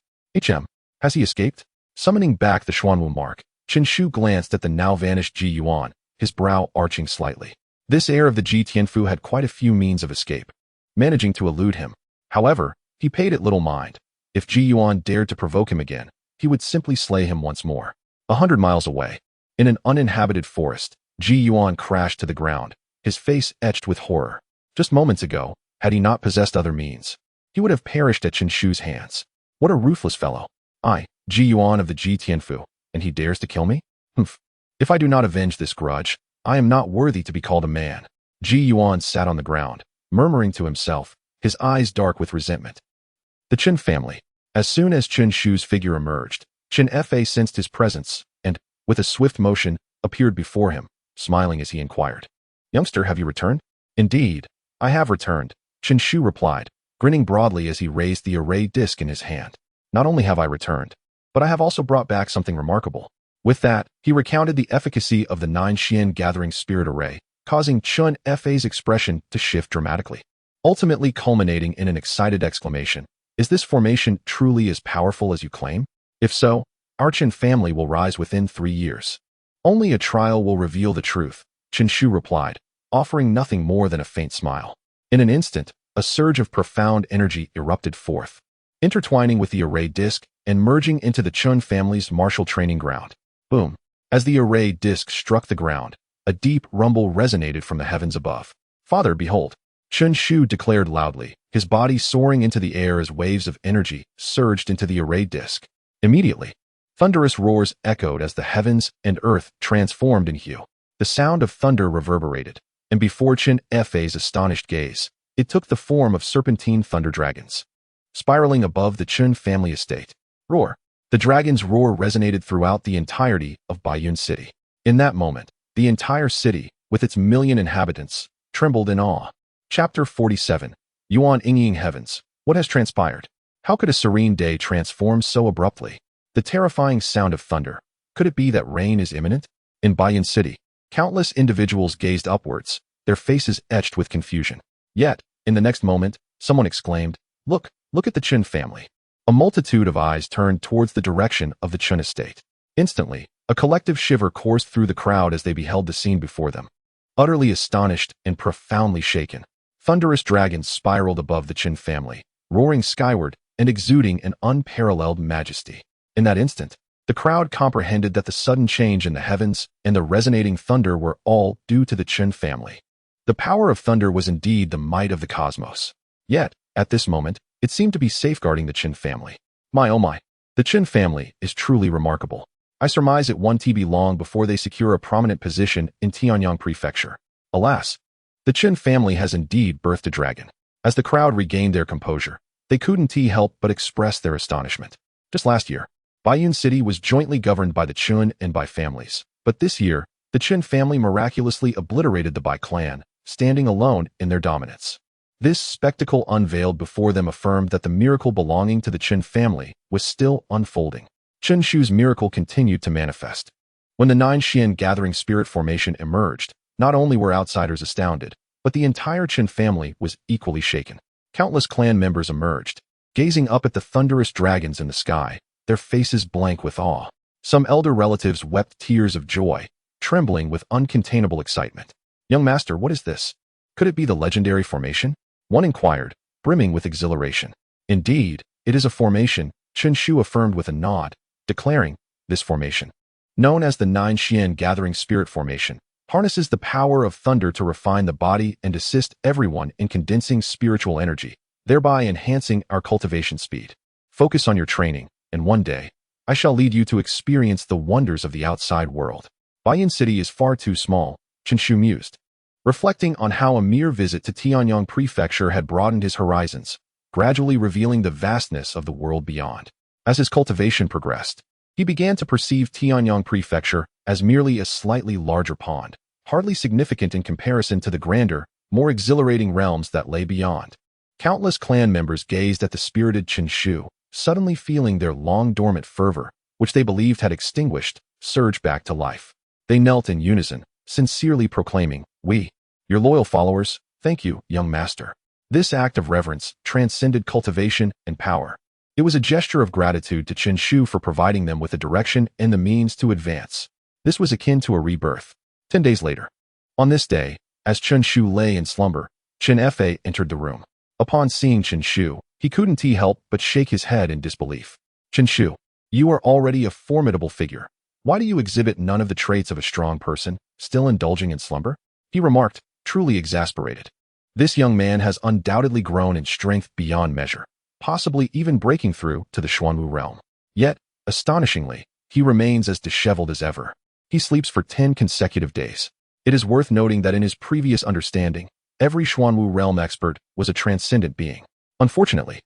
Has he escaped? Summoning back the Xuanwu mark, Chen Shu glanced at the now vanished Ji Yuan, his brow arching slightly. This heir of the Ji Tianfu had quite a few means of escape, managing to elude him. However, he paid it little mind. If Ji Yuan dared to provoke him again, he would simply slay him once more. 100 miles away, in an uninhabited forest, Ji Yuan crashed to the ground, his face etched with horror. Just moments ago, had he not possessed other means, he would have perished at Chen Shu's hands. What a ruthless fellow. I, Ji Yuan of the Ji Tianfu, and he dares to kill me? Humph. If I do not avenge this grudge, I am not worthy to be called a man. Ji Yuan sat on the ground, murmuring to himself, his eyes dark with resentment. The Chen family. As soon as Chen Shu's figure emerged, Chen Fa sensed his presence, and, with a swift motion, appeared before him, smiling as he inquired. Youngster, have you returned? Indeed, I have returned, Chen Shu replied, grinning broadly as he raised the array disc in his hand. Not only have I returned, but I have also brought back something remarkable. With that, he recounted the efficacy of the 9 Xian Gathering Spirit Array, causing Chen Fa's expression to shift dramatically, ultimately culminating in an excited exclamation. Is this formation truly as powerful as you claim? If so, our Chen family will rise within 3 years. Only a trial will reveal the truth, Chen Shu replied, offering nothing more than a faint smile. In an instant, a surge of profound energy erupted forth, intertwining with the array disc and merging into the Chen family's martial training ground. Boom! As the array disc struck the ground, a deep rumble resonated from the heavens above. Father, behold! Chen Shu declared loudly, his body soaring into the air as waves of energy surged into the array disc. Immediately, thunderous roars echoed as the heavens and earth transformed in hue. The sound of thunder reverberated, and before Chen Fei's astonished gaze, it took the form of serpentine thunder dragons, spiraling above the Chen family estate. Roar! The dragon's roar resonated throughout the entirety of Baiyun City. In that moment, the entire city, with its million inhabitants, trembled in awe. Chapter 47. Yuan Yingying Heavens. What has transpired? How could a serene day transform so abruptly? The terrifying sound of thunder. Could it be that rain is imminent? In Baiyun City, countless individuals gazed upwards, their faces etched with confusion. Yet, in the next moment, someone exclaimed, Look at the Chen family. A multitude of eyes turned towards the direction of the Chen estate. Instantly, a collective shiver coursed through the crowd as they beheld the scene before them. Utterly astonished and profoundly shaken, thunderous dragons spiraled above the Chen family, roaring skyward and exuding an unparalleled majesty. In that instant, the crowd comprehended that the sudden change in the heavens and the resonating thunder were all due to the Chen family. The power of thunder was indeed the might of the cosmos. Yet, at this moment, it seemed to be safeguarding the Chen family. My oh my, the Chen family is truly remarkable. I surmise it won't be long before they secure a prominent position in Tianyang Prefecture. Alas, the Chen family has indeed birthed a dragon. As the crowd regained their composure, they couldn't help but express their astonishment. Just last year, Baiyun City was jointly governed by the Chen and Bai families, but this year, the Chen family miraculously obliterated the Bai clan, standing alone in their dominance. This spectacle unveiled before them affirmed that the miracle belonging to the Chen family was still unfolding. Chen Shu's miracle continued to manifest. When the Nine Xian Gathering Spirit formation emerged, not only were outsiders astounded, but the entire Chen family was equally shaken. Countless clan members emerged, gazing up at the thunderous dragons in the sky, their faces blank with awe. Some elder relatives wept tears of joy, trembling with uncontainable excitement. Young master, what is this? Could it be the legendary formation? One inquired, brimming with exhilaration. Indeed, it is a formation, Chen Shu affirmed with a nod, declaring, this formation, known as the Nine Xian Gathering Spirit Formation, harnesses the power of thunder to refine the body and assist everyone in condensing spiritual energy, thereby enhancing our cultivation speed. Focus on your training, and one day, I shall lead you to experience the wonders of the outside world. Baiyun City is far too small, Chen Shu mused, reflecting on how a mere visit to Tianyang Prefecture had broadened his horizons, gradually revealing the vastness of the world beyond. As his cultivation progressed, he began to perceive Tianyang Prefecture as merely a slightly larger pond, hardly significant in comparison to the grander, more exhilarating realms that lay beyond. Countless clan members gazed at the spirited Chen Shu, suddenly feeling their long-dormant fervor, which they believed had extinguished, surge back to life. They knelt in unison, sincerely proclaiming, "We, your loyal followers, thank you, young master." This act of reverence transcended cultivation and power. It was a gesture of gratitude to Chen Shu for providing them with a direction and the means to advance. This was akin to a rebirth. 10 days later. On this day, as Chen Shu lay in slumber, Chen Fei entered the room. Upon seeing Chen Shu, he couldn't help but shake his head in disbelief. Chen Shu, you are already a formidable figure. Why do you exhibit none of the traits of a strong person, still indulging in slumber? He remarked, truly exasperated. This young man has undoubtedly grown in strength beyond measure, possibly even breaking through to the Xuanwu realm. Yet, astonishingly, he remains as disheveled as ever. He sleeps for 10 consecutive days. It is worth noting that in his previous understanding, every Xuanwu realm expert was a transcendent being. Unfortunately,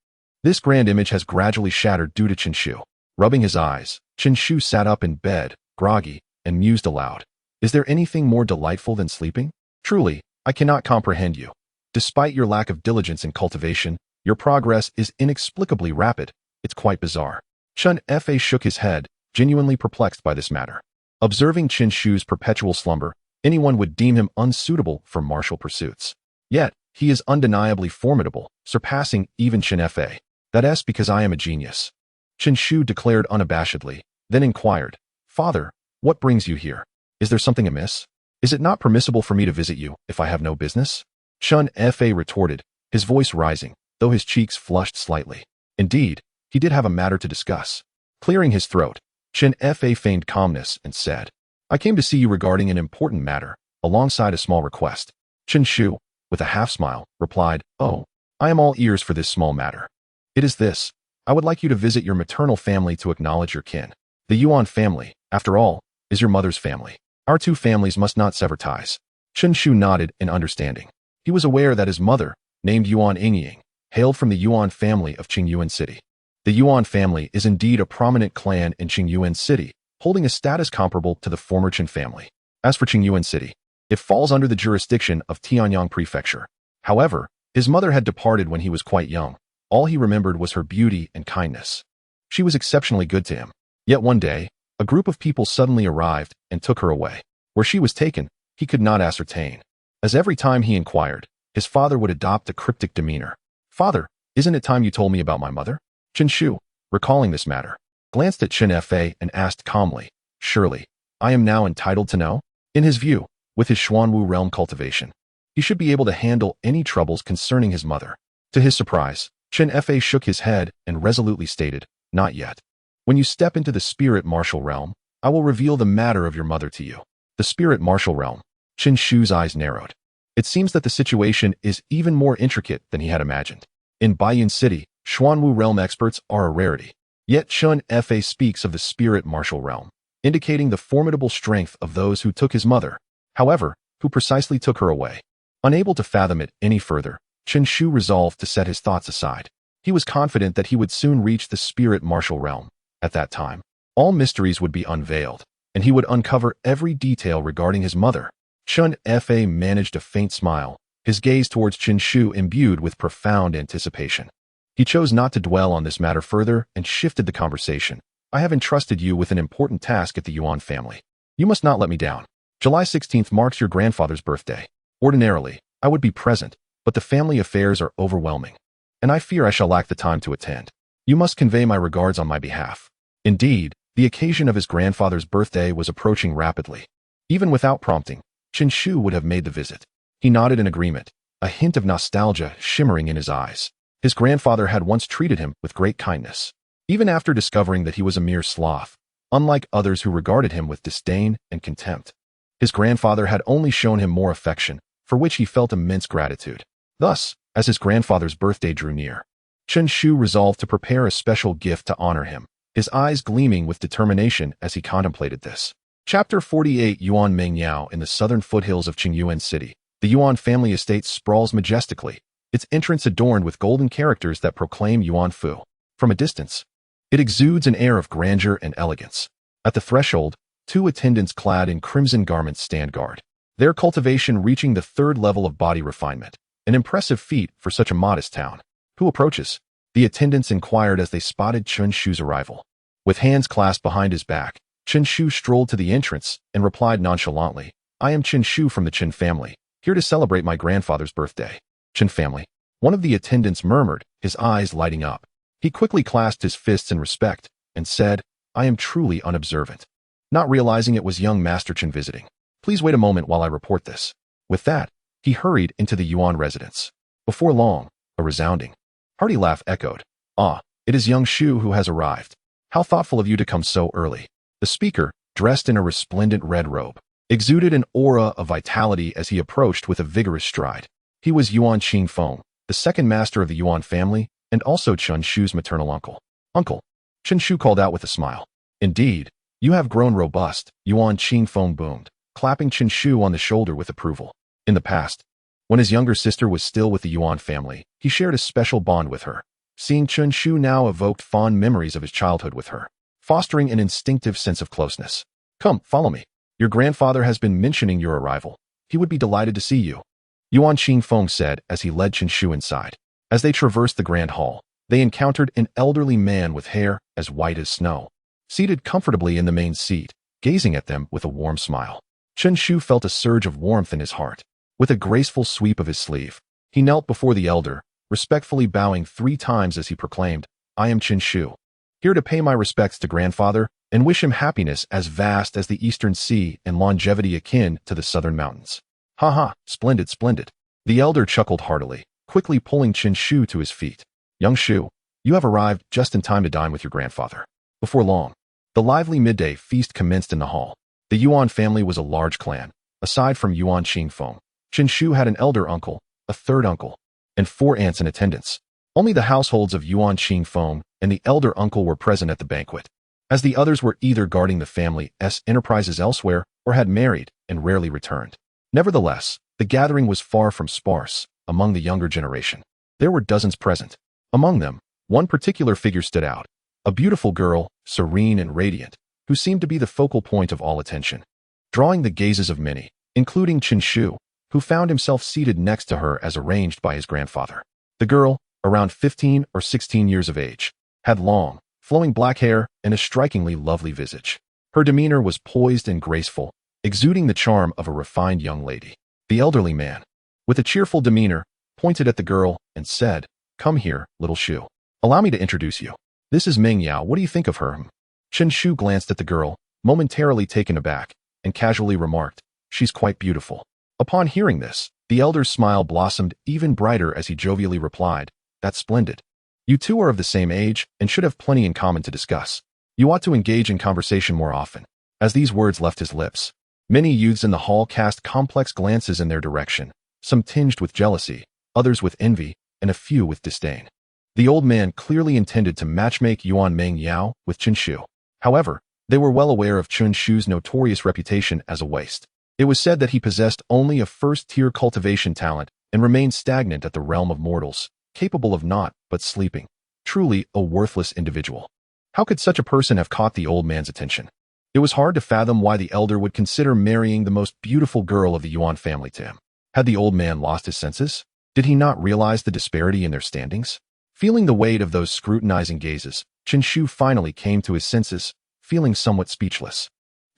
this grand image has gradually shattered due to Chen Shu. Rubbing his eyes, Chen Shu sat up in bed, groggy, and mused aloud. Is there anything more delightful than sleeping? Truly, I cannot comprehend you. Despite your lack of diligence in cultivation, your progress is inexplicably rapid. It's quite bizarre. Chen Fei shook his head, genuinely perplexed by this matter. Observing Chen Shu's perpetual slumber, anyone would deem him unsuitable for martial pursuits. Yet, he is undeniably formidable, surpassing even Chen Fei. That's because I am a genius. Chen Shu declared unabashedly, then inquired, Father, what brings you here? Is there something amiss? Is it not permissible for me to visit you if I have no business? Chen Fei retorted, his voice rising, though his cheeks flushed slightly. Indeed, he did have a matter to discuss. Clearing his throat, Chen Fei feigned calmness and said, I came to see you regarding an important matter, alongside a small request. Chen Shu, with a half-smile, replied, Oh, I am all ears for this small matter. It is this. I would like you to visit your maternal family to acknowledge your kin. The Yuan family, after all, is your mother's family. Our two families must not sever ties. Chen Shu nodded in understanding. He was aware that his mother, named Yuan Yingying, hailed from the Yuan family of Qingyuan City. The Yuan family is indeed a prominent clan in Qingyuan City, holding a status comparable to the former Qin family. As for Qingyuan City, it falls under the jurisdiction of Tianyang Prefecture. However, his mother had departed when he was quite young. All he remembered was her beauty and kindness. She was exceptionally good to him. Yet one day, a group of people suddenly arrived and took her away. Where she was taken, he could not ascertain. As every time he inquired, his father would adopt a cryptic demeanor. "Father, isn't it time you told me about my mother?" Chen Shu, recalling this matter, glanced at Chen Fa and asked calmly, "Surely, I am now entitled to know?" In his view, with his Xuanwu realm cultivation, he should be able to handle any troubles concerning his mother. To his surprise, Chen Fa shook his head and resolutely stated, "Not yet. When you step into the spirit martial realm, I will reveal the matter of your mother to you." The spirit martial realm. Chen Shu's eyes narrowed. It seems that the situation is even more intricate than he had imagined. In Baiyin City, Xuanwu realm experts are a rarity. Yet Chen Fa speaks of the spirit martial realm, indicating the formidable strength of those who took his mother, however, who precisely took her away. Unable to fathom it any further, Chen Shu resolved to set his thoughts aside. He was confident that he would soon reach the spirit martial realm. At that time, all mysteries would be unveiled, and he would uncover every detail regarding his mother. Chen Fa managed a faint smile, his gaze towards Chen Shu imbued with profound anticipation. He chose not to dwell on this matter further and shifted the conversation. "I have entrusted you with an important task at the Yuan family. You must not let me down. July 16th marks your grandfather's birthday. Ordinarily, I would be present, but the family affairs are overwhelming, and I fear I shall lack the time to attend. You must convey my regards on my behalf." Indeed, the occasion of his grandfather's birthday was approaching rapidly. Even without prompting, Chen Shu would have made the visit. He nodded in agreement, a hint of nostalgia shimmering in his eyes. His grandfather had once treated him with great kindness, even after discovering that he was a mere sloth, unlike others who regarded him with disdain and contempt. His grandfather had only shown him more affection, for which he felt immense gratitude. Thus, as his grandfather's birthday drew near, Chen Shu resolved to prepare a special gift to honor him, his eyes gleaming with determination as he contemplated this. Chapter 48. Yuan Mengyao. In the southern foothills of Qingyuan City, the Yuan family estate sprawls majestically, its entrance adorned with golden characters that proclaim Yuan Fu. From a distance, it exudes an air of grandeur and elegance. At the threshold, two attendants clad in crimson garments stand guard, their cultivation reaching the third level of body refinement, an impressive feat for such a modest town. "Who approaches?" the attendants inquired as they spotted Chen Shu's arrival. With hands clasped behind his back, Chen Shu strolled to the entrance and replied nonchalantly, "I am Chen Shu from the Qin family, here to celebrate my grandfather's birthday." "Qin family?" one of the attendants murmured, his eyes lighting up. He quickly clasped his fists in respect and said, "I am truly unobservant," not realizing it was young Master Chen visiting. "Please wait a moment while I report this." With that, he hurried into the Yuan residence. Before long, a resounding, hearty laugh echoed. "Ah, it is young Shu who has arrived. How thoughtful of you to come so early." The speaker, dressed in a resplendent red robe, exuded an aura of vitality as he approached with a vigorous stride. He was Yuan Qingfeng, the second master of the Yuan family, and also Chen Shu's maternal uncle. "Uncle," Chen Shu called out with a smile. "Indeed, you have grown robust," Yuan Qingfeng boomed, clapping Chen Shu on the shoulder with approval. In the past, when his younger sister was still with the Yuan family, he shared a special bond with her. Seeing Chen Shu now evoked fond memories of his childhood with her, fostering an instinctive sense of closeness. "Come, follow me. Your grandfather has been mentioning your arrival. He would be delighted to see you," Yuan Qingfeng said as he led Chen Shu inside. As they traversed the grand hall, they encountered an elderly man with hair as white as snow, seated comfortably in the main seat, gazing at them with a warm smile. Chen Shu felt a surge of warmth in his heart. With a graceful sweep of his sleeve, he knelt before the elder, respectfully bowing 3 times as he proclaimed, "I am Chen Shu, here to pay my respects to grandfather and wish him happiness as vast as the eastern sea and longevity akin to the southern mountains." "Ha ha, splendid, splendid." The elder chuckled heartily, quickly pulling Chen Shu to his feet. "Young Shu, you have arrived just in time to dine with your grandfather." Before long, the lively midday feast commenced in the hall. The Yuan family was a large clan. Aside from Yuan Qingfeng, Chen Shu had an elder uncle, a third uncle, and 4 aunts in attendance. Only the households of Yuan Qingfeng, and the elder uncle were present at the banquet, as the others were either guarding the family's enterprises elsewhere or had married and rarely returned. Nevertheless, the gathering was far from sparse among the younger generation. There were dozens present. Among them, one particular figure stood out, a beautiful girl, serene and radiant, who seemed to be the focal point of all attention, drawing the gazes of many, including Chen Shu, who found himself seated next to her as arranged by his grandfather. The girl, around 15 or 16 years of age, had long, flowing black hair and a strikingly lovely visage. Her demeanor was poised and graceful, exuding the charm of a refined young lady. The elderly man, with a cheerful demeanor, pointed at the girl and said, "Come here, little Shu. Allow me to introduce you. This is Meng Yao. What do you think of her?" Chen Shu glanced at the girl, momentarily taken aback, and casually remarked, "She's quite beautiful." Upon hearing this, the elder's smile blossomed even brighter as he jovially replied, "That's splendid. You two are of the same age and should have plenty in common to discuss. You ought to engage in conversation more often." As these words left his lips, many youths in the hall cast complex glances in their direction, some tinged with jealousy, others with envy, and a few with disdain. The old man clearly intended to matchmake Yuan Meng Yao with Chen Shu. However, they were well aware of Chen Shu's notorious reputation as a waste. It was said that he possessed only a first-tier cultivation talent and remained stagnant at the realm of mortals, capable of naught but sleeping. Truly a worthless individual. How could such a person have caught the old man's attention? It was hard to fathom why the elder would consider marrying the most beautiful girl of the Yuan family to him. Had the old man lost his senses? Did he not realize the disparity in their standings? Feeling the weight of those scrutinizing gazes, Chen Shu finally came to his senses, feeling somewhat speechless.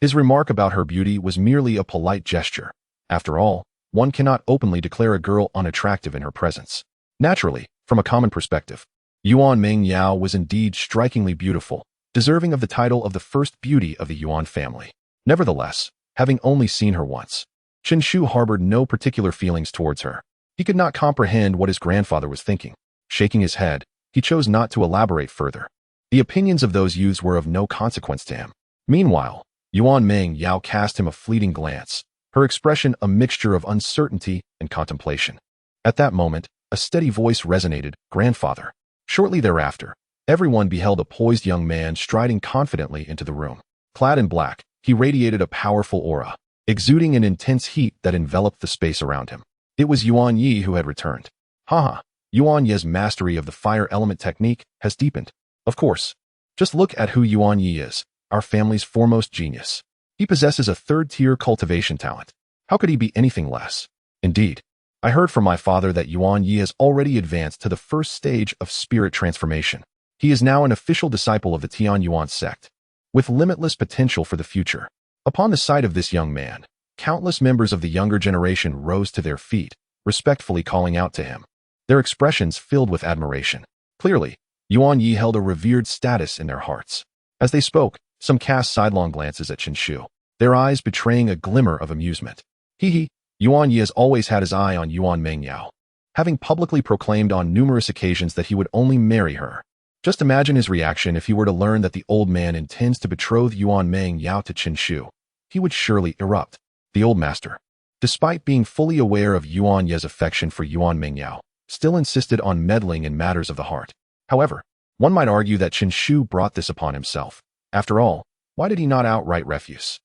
His remark about her beauty was merely a polite gesture. After all, one cannot openly declare a girl unattractive in her presence. Naturally, from a common perspective, Yuan Meng Yao was indeed strikingly beautiful, deserving of the title of the first beauty of the Yuan family. Nevertheless, having only seen her once, Chen Shu harbored no particular feelings towards her. He could not comprehend what his grandfather was thinking. Shaking his head, he chose not to elaborate further. The opinions of those youths were of no consequence to him. Meanwhile, Yuan Meng Yao cast him a fleeting glance, her expression a mixture of uncertainty and contemplation. At that moment, a steady voice resonated, "Grandfather." Shortly thereafter, everyone beheld a poised young man striding confidently into the room. Clad in black, he radiated a powerful aura, exuding an intense heat that enveloped the space around him. It was Yuan Yi who had returned. Haha, Yuan Yi's mastery of the fire element technique has deepened. Of course. Just look at who Yuan Yi is, our family's foremost genius. He possesses a third-tier cultivation talent. How could he be anything less? Indeed, I heard from my father that Yuan Yi has already advanced to the first stage of spirit transformation. He is now an official disciple of the Tian Yuan sect, with limitless potential for the future. Upon the sight of this young man, countless members of the younger generation rose to their feet, respectfully calling out to him, their expressions filled with admiration. Clearly, Yuan Yi held a revered status in their hearts. As they spoke, some cast sidelong glances at Chen Shu, their eyes betraying a glimmer of amusement. Hee, Yuan Yi has always had his eye on Yuan Meng Yao, having publicly proclaimed on numerous occasions that he would only marry her. Just imagine his reaction if he were to learn that the old man intends to betroth Yuan Meng Yao to Chen Shu. He would surely erupt. The old master, despite being fully aware of Yuan Yi's affection for Yuan Meng Yao, still insisted on meddling in matters of the heart. However, one might argue that Chen Shu brought this upon himself. After all, why did he not outright refuse?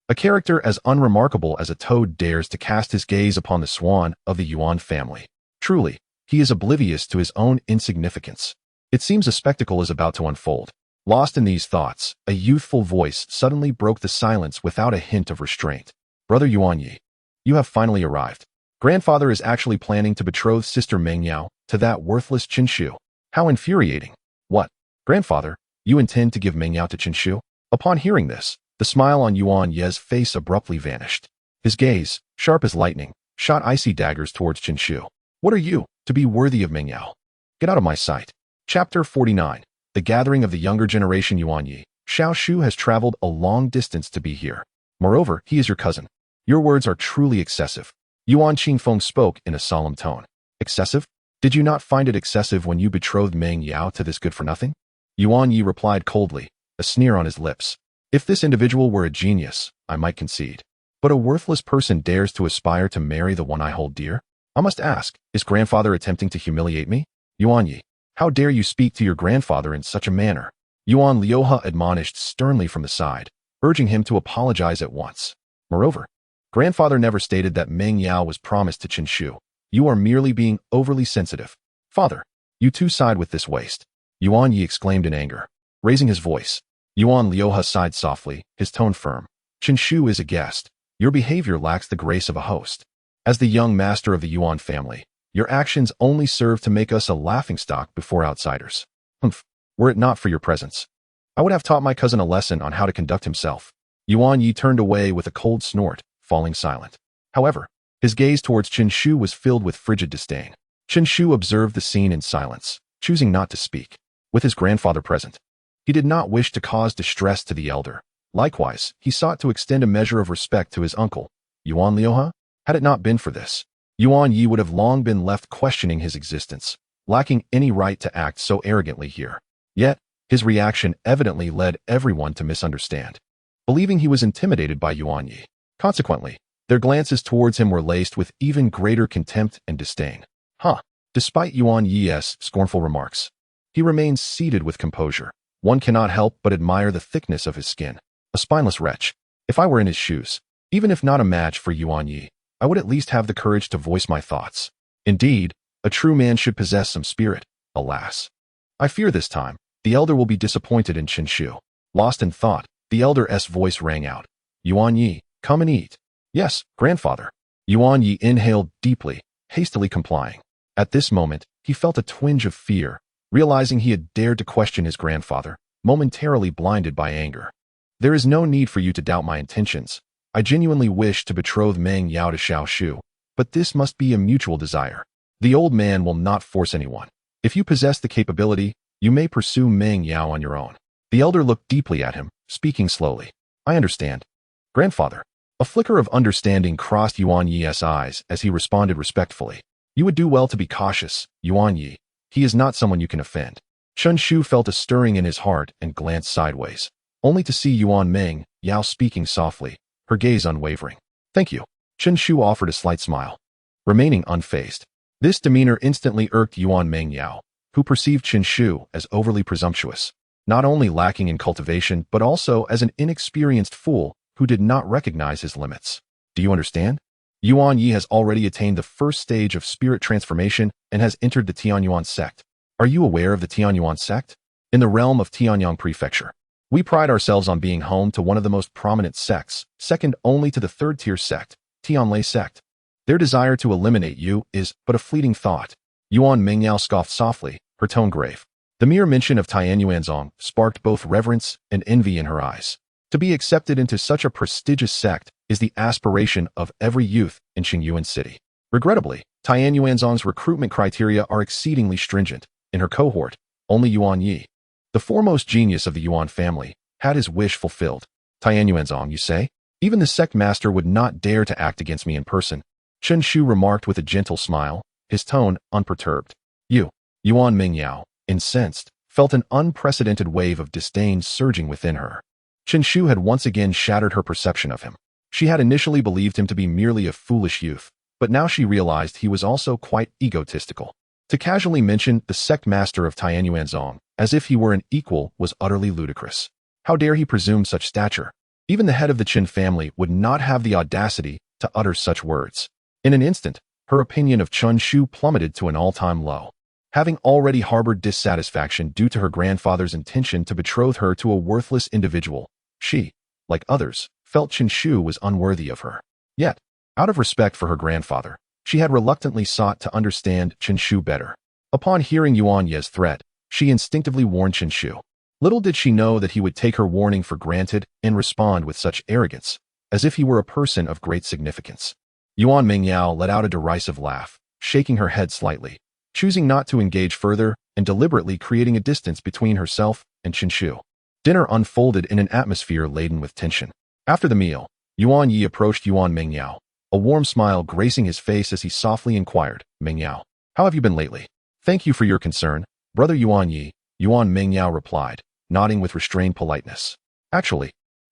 A character as unremarkable as a toad dares to cast his gaze upon the swan of the Yuan family. Truly, he is oblivious to his own insignificance. It seems a spectacle is about to unfold. Lost in these thoughts, a youthful voice suddenly broke the silence without a hint of restraint. "Brother Yuan Yi, you have finally arrived. Grandfather is actually planning to betroth Sister Meng Yao to that worthless Chen Shu. How infuriating." "What? Grandfather, you intend to give Meng Yao to Chen Shu?" Upon hearing this, the smile on Yuan Yi's face abruptly vanished. His gaze, sharp as lightning, shot icy daggers towards Chen Shu. "What are you, to be worthy of Meng Yao? Get out of my sight." Chapter 49. The Gathering of the Younger Generation. Yuan Yi, Xiao Shu has traveled a long distance to be here. Moreover, he is your cousin. Your words are truly excessive. Yuan Qingfeng spoke in a solemn tone. "Excessive? Did you not find it excessive when you betrothed Meng Yao to this good-for-nothing?" Yuan Yi replied coldly, a sneer on his lips. "If this individual were a genius, I might concede. But a worthless person dares to aspire to marry the one I hold dear? I must ask, is grandfather attempting to humiliate me?" "Yuan Yi, How dare you speak to your grandfather in such a manner? Yuan Liuhe admonished sternly from the side, urging him to apologize at once. Moreover, grandfather never stated that Meng Yao was promised to Chen Shu. You are merely being overly sensitive. Father, you too side with this waste. Yuan Yi exclaimed in anger, raising his voice. Yuan Liuhe sighed softly, his tone firm. Chen Shu is a guest. Your behavior lacks the grace of a host. As the young master of the Yuan family, your actions only serve to make us a laughingstock before outsiders. Humph, were it not for your presence, I would have taught my cousin a lesson on how to conduct himself. Yuan Yi turned away with a cold snort, falling silent. However, his gaze towards Chen Shu was filled with frigid disdain. Chen Shu observed the scene in silence, choosing not to speak. With his grandfather present, he did not wish to cause distress to the elder. Likewise, he sought to extend a measure of respect to his uncle, Yuan Liuhe. Had it not been for this, Yuan Yi would have long been left questioning his existence, lacking any right to act so arrogantly here. Yet, his reaction evidently led everyone to misunderstand, believing he was intimidated by Yuan Yi. Consequently, their glances towards him were laced with even greater contempt and disdain. Despite Yuan Yi's scornful remarks, he remained seated with composure. One cannot help but admire the thickness of his skin. A spineless wretch. If I were in his shoes, even if not a match for Yuan Yi, I would at least have the courage to voice my thoughts. Indeed, a true man should possess some spirit. Alas, I fear this time, the elder will be disappointed in Chen Shu. Lost in thought, the elder's voice rang out. Yuan Yi, come and eat. Yes, grandfather. Yuan Yi inhaled deeply, hastily complying. At this moment, he felt a twinge of fear, realizing he had dared to question his grandfather, momentarily blinded by anger. There is no need for you to doubt my intentions. I genuinely wish to betroth Meng Yao to Xiao Shu, but this must be a mutual desire. The old man will not force anyone. If you possess the capability, you may pursue Meng Yao on your own. The elder looked deeply at him, speaking slowly. I understand. Grandfather. A flicker of understanding crossed Yuan Yi's eyes as he responded respectfully. You would do well to be cautious, Yuan Yi. He is not someone you can offend. Chen Shu felt a stirring in his heart and glanced sideways, only to see Yuan Meng Yao speaking softly, her gaze unwavering. Thank you. Chen Shu offered a slight smile, remaining unfazed. This demeanor instantly irked Yuan Meng Yao, who perceived Chen Shu as overly presumptuous, not only lacking in cultivation but also as an inexperienced fool who did not recognize his limits. Do you understand? Yuan Yi has already attained the first stage of spirit transformation and has entered the Tianyuan sect. Are you aware of the Tianyuan sect? In the realm of Tianyang Prefecture, we pride ourselves on being home to one of the most prominent sects, second only to the third-tier sect, Tianlei sect. Their desire to eliminate you is but a fleeting thought. Yuan Mingyao scoffed softly, her tone grave. The mere mention of Tianyuanzong sparked both reverence and envy in her eyes. To be accepted into such a prestigious sect is the aspiration of every youth in Qingyuan City. Regrettably, Tianyuanzong's recruitment criteria are exceedingly stringent. In her cohort, only Yuan Yi, the foremost genius of the Yuan family, had his wish fulfilled. Tianyuanzong, you say? Even the sect master would not dare to act against me in person. Chen Shu remarked with a gentle smile, his tone unperturbed. Yuan Mingyao, incensed, felt an unprecedented wave of disdain surging within her. Chen Shu had once again shattered her perception of him. She had initially believed him to be merely a foolish youth, but now she realized he was also quite egotistical. To casually mention the sect master of Tianyuanzong as if he were an equal was utterly ludicrous. How dare he presume such stature? Even the head of the Qin family would not have the audacity to utter such words. In an instant, her opinion of Chen Shu plummeted to an all-time low. Having already harbored dissatisfaction due to her grandfather's intention to betroth her to a worthless individual, she, like others, felt Chen Shu was unworthy of her. Yet, out of respect for her grandfather, she had reluctantly sought to understand Chen Shu better. Upon hearing Yuan Ye's threat, she instinctively warned Chen Shu. Little did she know that he would take her warning for granted and respond with such arrogance, as if he were a person of great significance. Yuan Mingyao let out a derisive laugh, shaking her head slightly, choosing not to engage further and deliberately creating a distance between herself and Chen Shu. Dinner unfolded in an atmosphere laden with tension. After the meal, Yuan Yi approached Yuan Mingyao, a warm smile gracing his face as he softly inquired, Mingyao, how have you been lately? Thank you for your concern, brother Yuan Yi, Yuan Mingyao replied, nodding with restrained politeness. Actually,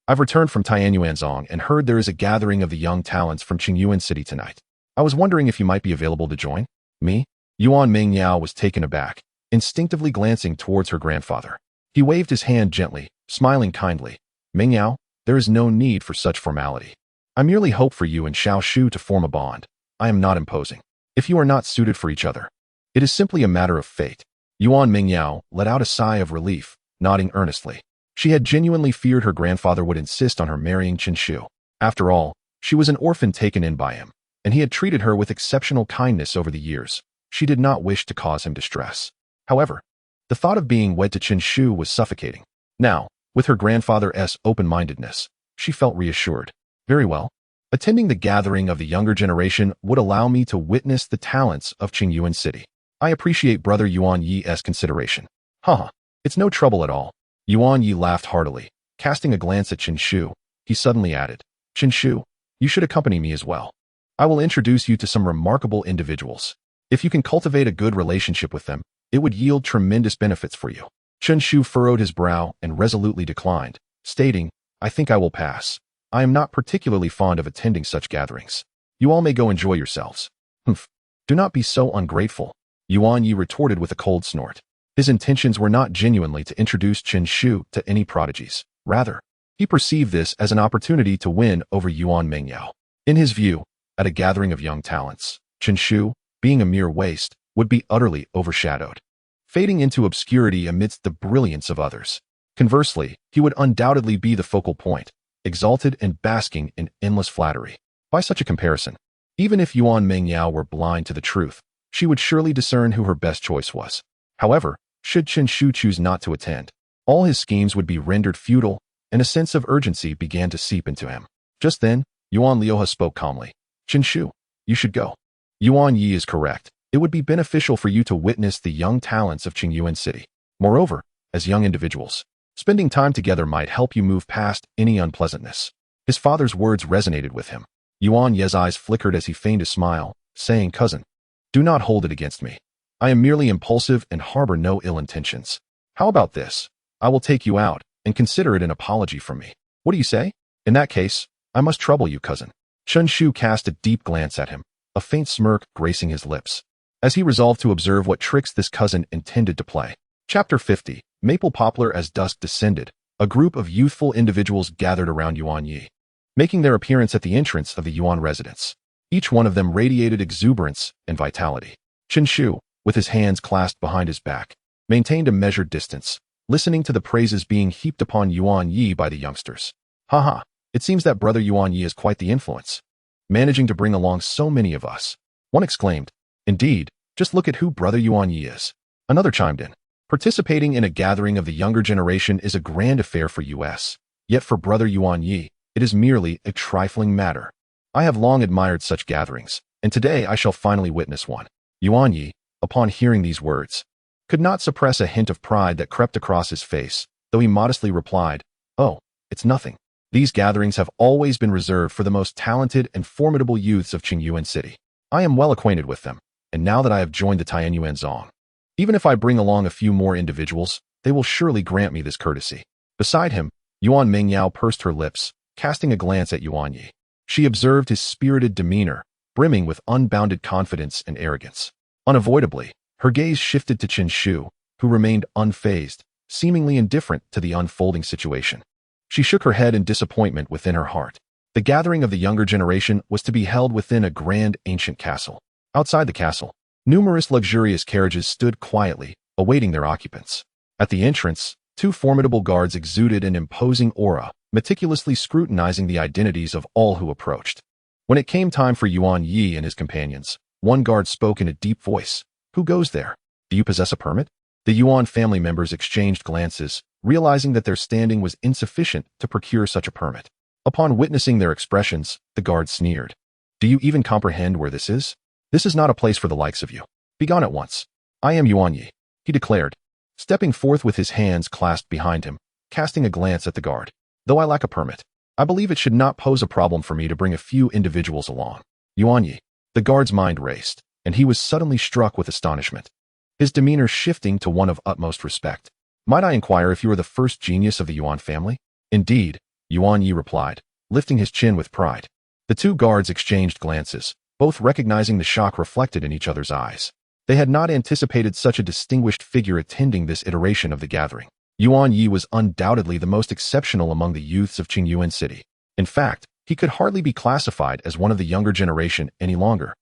I've returned from Tianyuanzong and heard there is a gathering of the young talents from Qingyuan City tonight. I was wondering if you might be available to join? Me? Yuan Mingyao was taken aback, instinctively glancing towards her grandfather. He waved his hand gently, smiling kindly. Mingyao, there is no need for such formality. I merely hope for you and Xiao Shu to form a bond. I am not imposing. If you are not suited for each other, it is simply a matter of fate. Yuan Mingyao let out a sigh of relief, nodding earnestly. She had genuinely feared her grandfather would insist on her marrying Chen Shu. After all, she was an orphan taken in by him, and he had treated her with exceptional kindness over the years. She did not wish to cause him distress. However, the thought of being wed to Chen Shu was suffocating. Now, with her grandfather's open-mindedness, she felt reassured. Very well. Attending the gathering of the younger generation would allow me to witness the talents of Qingyuan City. I appreciate Brother Yuan Yi's consideration. Haha, it's no trouble at all. Yuan Yi laughed heartily. Casting a glance at Chen Shu, he suddenly added, Chen Shu, you should accompany me as well. I will introduce you to some remarkable individuals. If you can cultivate a good relationship with them, it would yield tremendous benefits for you. Chen Shu furrowed his brow and resolutely declined, stating, I think I will pass. I am not particularly fond of attending such gatherings. You all may go enjoy yourselves. Humph. Do not be so ungrateful. Yuan Yi retorted with a cold snort. His intentions were not genuinely to introduce Chen Shu to any prodigies. Rather, he perceived this as an opportunity to win over Yuan Mingyao. In his view, at a gathering of young talents, Chen Shu, being a mere waste, would be utterly overshadowed, fading into obscurity amidst the brilliance of others. Conversely, he would undoubtedly be the focal point, exalted and basking in endless flattery. By such a comparison, even if Yuan Mingyao were blind to the truth, she would surely discern who her best choice was. However, should Chen Shu choose not to attend, all his schemes would be rendered futile, and a sense of urgency began to seep into him. Just then, Yuan Liuhe spoke calmly. Chen Shu, you should go. Yuan Yi is correct. It would be beneficial for you to witness the young talents of Qingyuan City. Moreover, as young individuals, spending time together might help you move past any unpleasantness. His father's words resonated with him. Yuan Ye's eyes flickered as he feigned a smile, saying, Cousin, do not hold it against me. I am merely impulsive and harbor no ill intentions. How about this? I will take you out, and consider it an apology from me. What do you say? In that case, I must trouble you, cousin. Chen Shu cast a deep glance at him, a faint smirk gracing his lips, as he resolved to observe what tricks this cousin intended to play. Chapter 50, Maple Poplar. As dusk descended, a group of youthful individuals gathered around Yuan Yi, making their appearance at the entrance of the Yuan residence. Each one of them radiated exuberance and vitality. Chen Shu, with his hands clasped behind his back, maintained a measured distance, listening to the praises being heaped upon Yuan Yi by the youngsters. Haha, it seems that Brother Yuan Yi is quite the influence, managing to bring along so many of us. One exclaimed, Indeed, just look at who Brother Yuan Yi is. Another chimed in, Participating in a gathering of the younger generation is a grand affair for us. Yet for Brother Yuan Yi, it is merely a trifling matter. I have long admired such gatherings, and today I shall finally witness one. Yuan Yi, upon hearing these words, could not suppress a hint of pride that crept across his face, though he modestly replied, Oh, it's nothing. These gatherings have always been reserved for the most talented and formidable youths of Qingyuan City. I am well acquainted with them, and now that I have joined the Tianyuan Zong, even if I bring along a few more individuals, they will surely grant me this courtesy. Beside him, Yuan Mingyao pursed her lips, casting a glance at Yuan Yi. She observed his spirited demeanor, brimming with unbounded confidence and arrogance. Unavoidably, her gaze shifted to Chen Shu, who remained unfazed, seemingly indifferent to the unfolding situation. She shook her head in disappointment within her heart. The gathering of the younger generation was to be held within a grand ancient castle. Outside the castle, numerous luxurious carriages stood quietly, awaiting their occupants. At the entrance, two formidable guards exuded an imposing aura, meticulously scrutinizing the identities of all who approached. When it came time for Yuan Yi and his companions, one guard spoke in a deep voice. Who goes there? Do you possess a permit? The Yuan family members exchanged glances, realizing that their standing was insufficient to procure such a permit. Upon witnessing their expressions, the guard sneered. Do you even comprehend where this is? This is not a place for the likes of you. Begone at once. I am Yuan Yi, he declared, stepping forth with his hands clasped behind him, casting a glance at the guard. Though I lack a permit, I believe it should not pose a problem for me to bring a few individuals along. Yuan Yi. The guard's mind raced, and he was suddenly struck with astonishment, his demeanor shifting to one of utmost respect. Might I inquire if you are the first genius of the Yuan family? Indeed, Yuan Yi replied, lifting his chin with pride. The two guards exchanged glances, both recognizing the shock reflected in each other's eyes. They had not anticipated such a distinguished figure attending this iteration of the gathering. Yuan Yi was undoubtedly the most exceptional among the youths of Qingyuan City. In fact, he could hardly be classified as one of the younger generation any longer,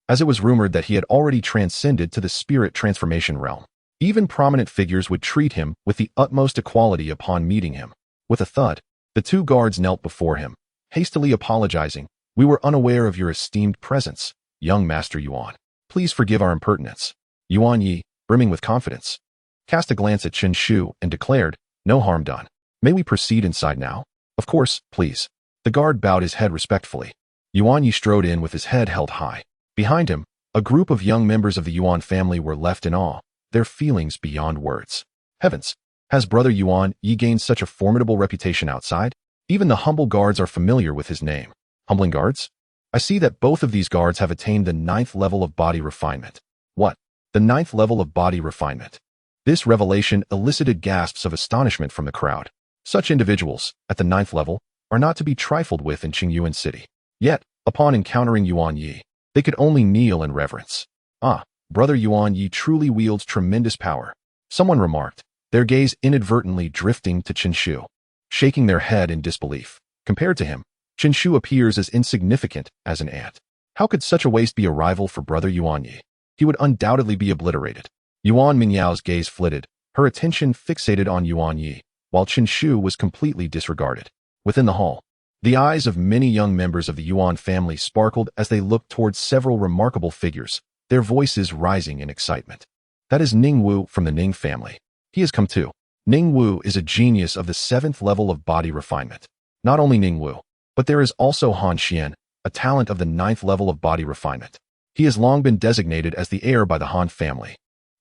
as it was rumored that he had already transcended to the spirit transformation realm. Even prominent figures would treat him with the utmost equality upon meeting him. With a thud, the two guards knelt before him, hastily apologizing. "We were unaware of your esteemed presence, young Master Yuan. Please forgive our impertinence." Yuan Yi, brimming with confidence, cast a glance at Chen Shu and declared, "No harm done. May we proceed inside now?" "Of course, please." The guard bowed his head respectfully. Yuan Yi strode in with his head held high. Behind him, a group of young members of the Yuan family were left in awe, their feelings beyond words. Heavens! Has Brother Yuan Yi gained such a formidable reputation outside? Even the humble guards are familiar with his name. Humbling guards? I see that both of these guards have attained the 9th level of body refinement. What? The 9th level of body refinement? This revelation elicited gasps of astonishment from the crowd. Such individuals, at the 9th level, are not to be trifled with in Qingyuan City. Yet, upon encountering Yuan Yi, they could only kneel in reverence. "Ah, Brother Yuan Yi truly wields tremendous power," someone remarked, their gaze inadvertently drifting to Chen Shu, shaking their head in disbelief. Compared to him, Chen Shu appears as insignificant as an ant. How could such a waste be a rival for Brother Yuan Yi? He would undoubtedly be obliterated. Yuan Mingyao's gaze flitted, her attention fixated on Yuan Yi, while Chen Shu was completely disregarded. Within the hall, the eyes of many young members of the Yuan family sparkled as they looked towards several remarkable figures, their voices rising in excitement. "That is Ning Wu from the Ning family. He has come too." Ning Wu is a genius of the 7th level of body refinement. Not only Ning Wu, but there is also Han Xian, a talent of the 9th level of body refinement. He has long been designated as the heir by the Han family.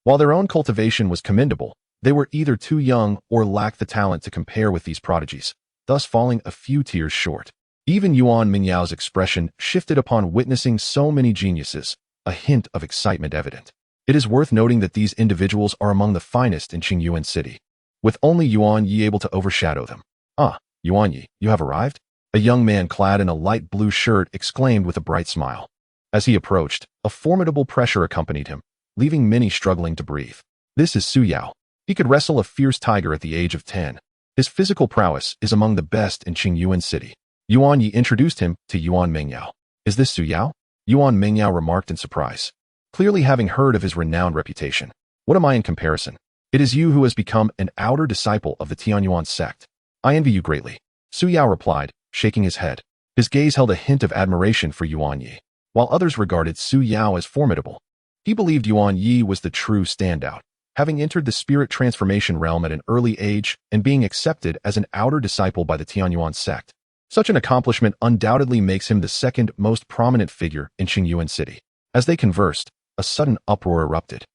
While their own cultivation was commendable, they were either too young or lacked the talent to compare with these prodigies, thus falling a few tiers short. Even Yuan Mingyao's expression shifted upon witnessing so many geniuses, a hint of excitement evident. It is worth noting that these individuals are among the finest in Qingyuan City, with only Yuan Yi able to overshadow them. "Ah, Yuan Yi, you have arrived?" A young man clad in a light blue shirt exclaimed with a bright smile. As he approached, a formidable pressure accompanied him, leaving many struggling to breathe. This is Su Yao. He could wrestle a fierce tiger at the age of 10. His physical prowess is among the best in Qingyuan City. Yuan Yi introduced him to Yuan Mingyao. "Is this Su Yao?" Yuan Mingyao remarked in surprise, clearly having heard of his renowned reputation. "What am I in comparison? It is you who has become an outer disciple of the Tianyuan sect. I envy you greatly," Su Yao replied, shaking his head. His gaze held a hint of admiration for Yuan Yi, while others regarded Su Yao as formidable. He believed Yuan Yi was the true standout, having entered the spirit transformation realm at an early age and being accepted as an outer disciple by the Tianyuan sect. Such an accomplishment undoubtedly makes him the second most prominent figure in Qingyuan City. As they conversed, a sudden uproar erupted.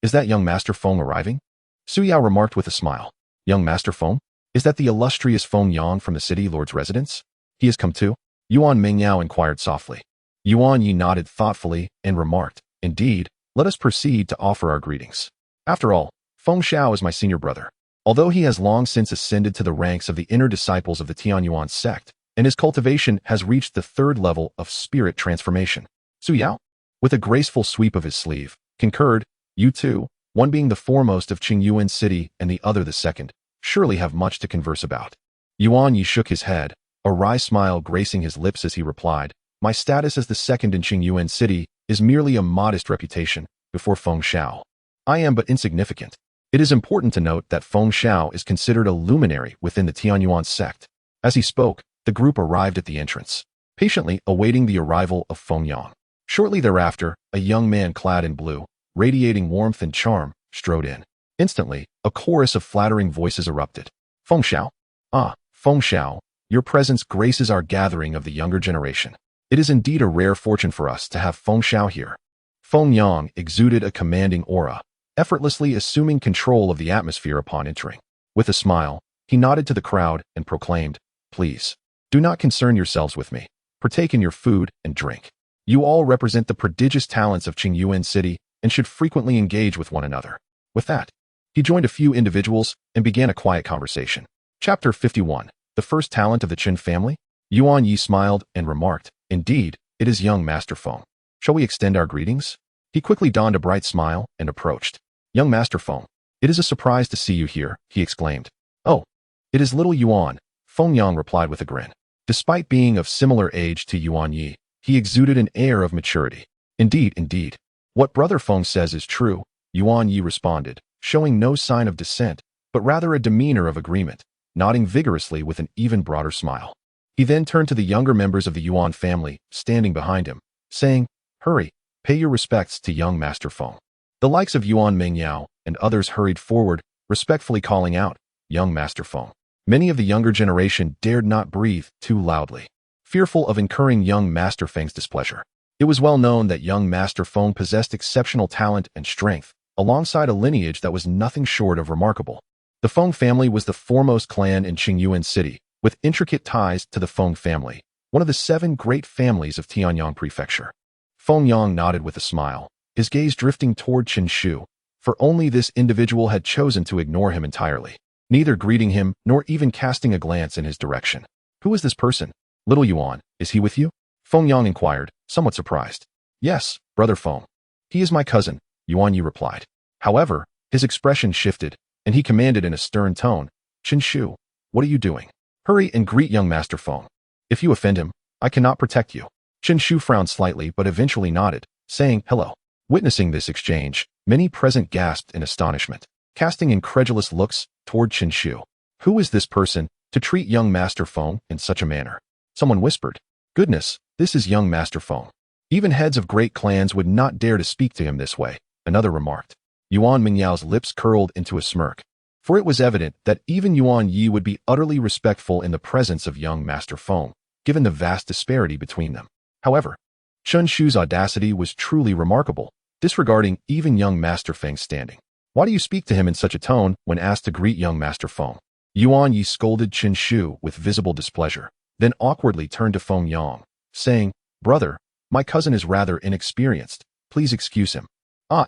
Is that young Master Feng arriving?" Su Yao remarked with a smile. "Young Master Feng? Is that the illustrious Feng Yang from the city lord's residence? He has come too?" Yuan Mingyao inquired softly. Yuan Yi nodded thoughtfully and remarked, "Indeed, let us proceed to offer our greetings. After all, Feng Xiao is my senior brother. Although he has long since ascended to the ranks of the inner disciples of the Tianyuan sect, and his cultivation has reached the 3rd level of spirit transformation." Su Yao, with a graceful sweep of his sleeve, concurred, "You two, one being the foremost of Qingyuan City and the other the second, surely have much to converse about." Yuan Yi shook his head, a wry smile gracing his lips as he replied, "My status as the second in Qingyuan City is merely a modest reputation before Feng Xiao. I am but insignificant. It is important to note that Feng Xiao is considered a luminary within the Tianyuan sect." As he spoke, the group arrived at the entrance, patiently awaiting the arrival of Feng Yang. Shortly thereafter, a young man clad in blue, radiating warmth and charm, strode in. Instantly, a chorus of flattering voices erupted. "Feng Xiao? Ah, Feng Xiao, your presence graces our gathering of the younger generation. It is indeed a rare fortune for us to have Feng Xiao here." Feng Yang exuded a commanding aura, effortlessly assuming control of the atmosphere upon entering. With a smile, he nodded to the crowd and proclaimed, "Please, do not concern yourselves with me. Partake in your food and drink. You all represent the prodigious talents of Qingyuan City and should frequently engage with one another." With that, he joined a few individuals and began a quiet conversation. Chapter 51. The first talent of the Qin family? Yuan Yi smiled and remarked, "Indeed, it is young Master Feng. Shall we extend our greetings?" He quickly donned a bright smile and approached. Young Master Feng, it is a surprise to see you here, he exclaimed. Oh, it is little Yuan, Feng Yang replied with a grin. Despite being of similar age to Yuan Yi, he exuded an air of maturity. Indeed, indeed. What Brother Feng says is true, Yuan Yi responded, showing no sign of dissent, but rather a demeanor of agreement, nodding vigorously with an even broader smile. He then turned to the younger members of the Yuan family, standing behind him, saying, Hurry, pay your respects to young Master Feng. The likes of Yuan Mingyao and others hurried forward, respectfully calling out, Young Master Feng. Many of the younger generation dared not breathe too loudly, fearful of incurring young Master Feng's displeasure. It was well known that young Master Feng possessed exceptional talent and strength, alongside a lineage that was nothing short of remarkable. The Feng family was the foremost clan in Qingyuan City, with intricate ties to the Feng family, one of the 7 great families of Tianyang Prefecture. Feng Yang nodded with a smile, his gaze drifting toward Qin Shu, for only this individual had chosen to ignore him entirely, neither greeting him nor even casting a glance in his direction. Who is this person? Little Yuan, is he with you? Feng Yang inquired, somewhat surprised. Yes, Brother Feng. He is my cousin, Yuan Yi replied. However, his expression shifted, and he commanded in a stern tone, Qin Shu, what are you doing? Hurry and greet young Master Feng. If you offend him, I cannot protect you. Qin Shu frowned slightly but eventually nodded, saying hello. Witnessing this exchange, many present gasped in astonishment, casting incredulous looks toward Qin Shu. Who is this person to treat young Master Feng in such a manner? Someone whispered. Goodness, this is young Master Feng. Even heads of great clans would not dare to speak to him this way, another remarked. Yuan Mingyao's lips curled into a smirk, for it was evident that even Yuan Yi would be utterly respectful in the presence of young Master Feng, given the vast disparity between them. However, Qin Shu's audacity was truly remarkable, disregarding even young Master Feng's standing. Why do you speak to him in such a tone when asked to greet young Master Feng? Yuan Yi scolded Qin Shu with visible displeasure, then awkwardly turned to Feng Yang, saying, Brother, my cousin is rather inexperienced. Please excuse him.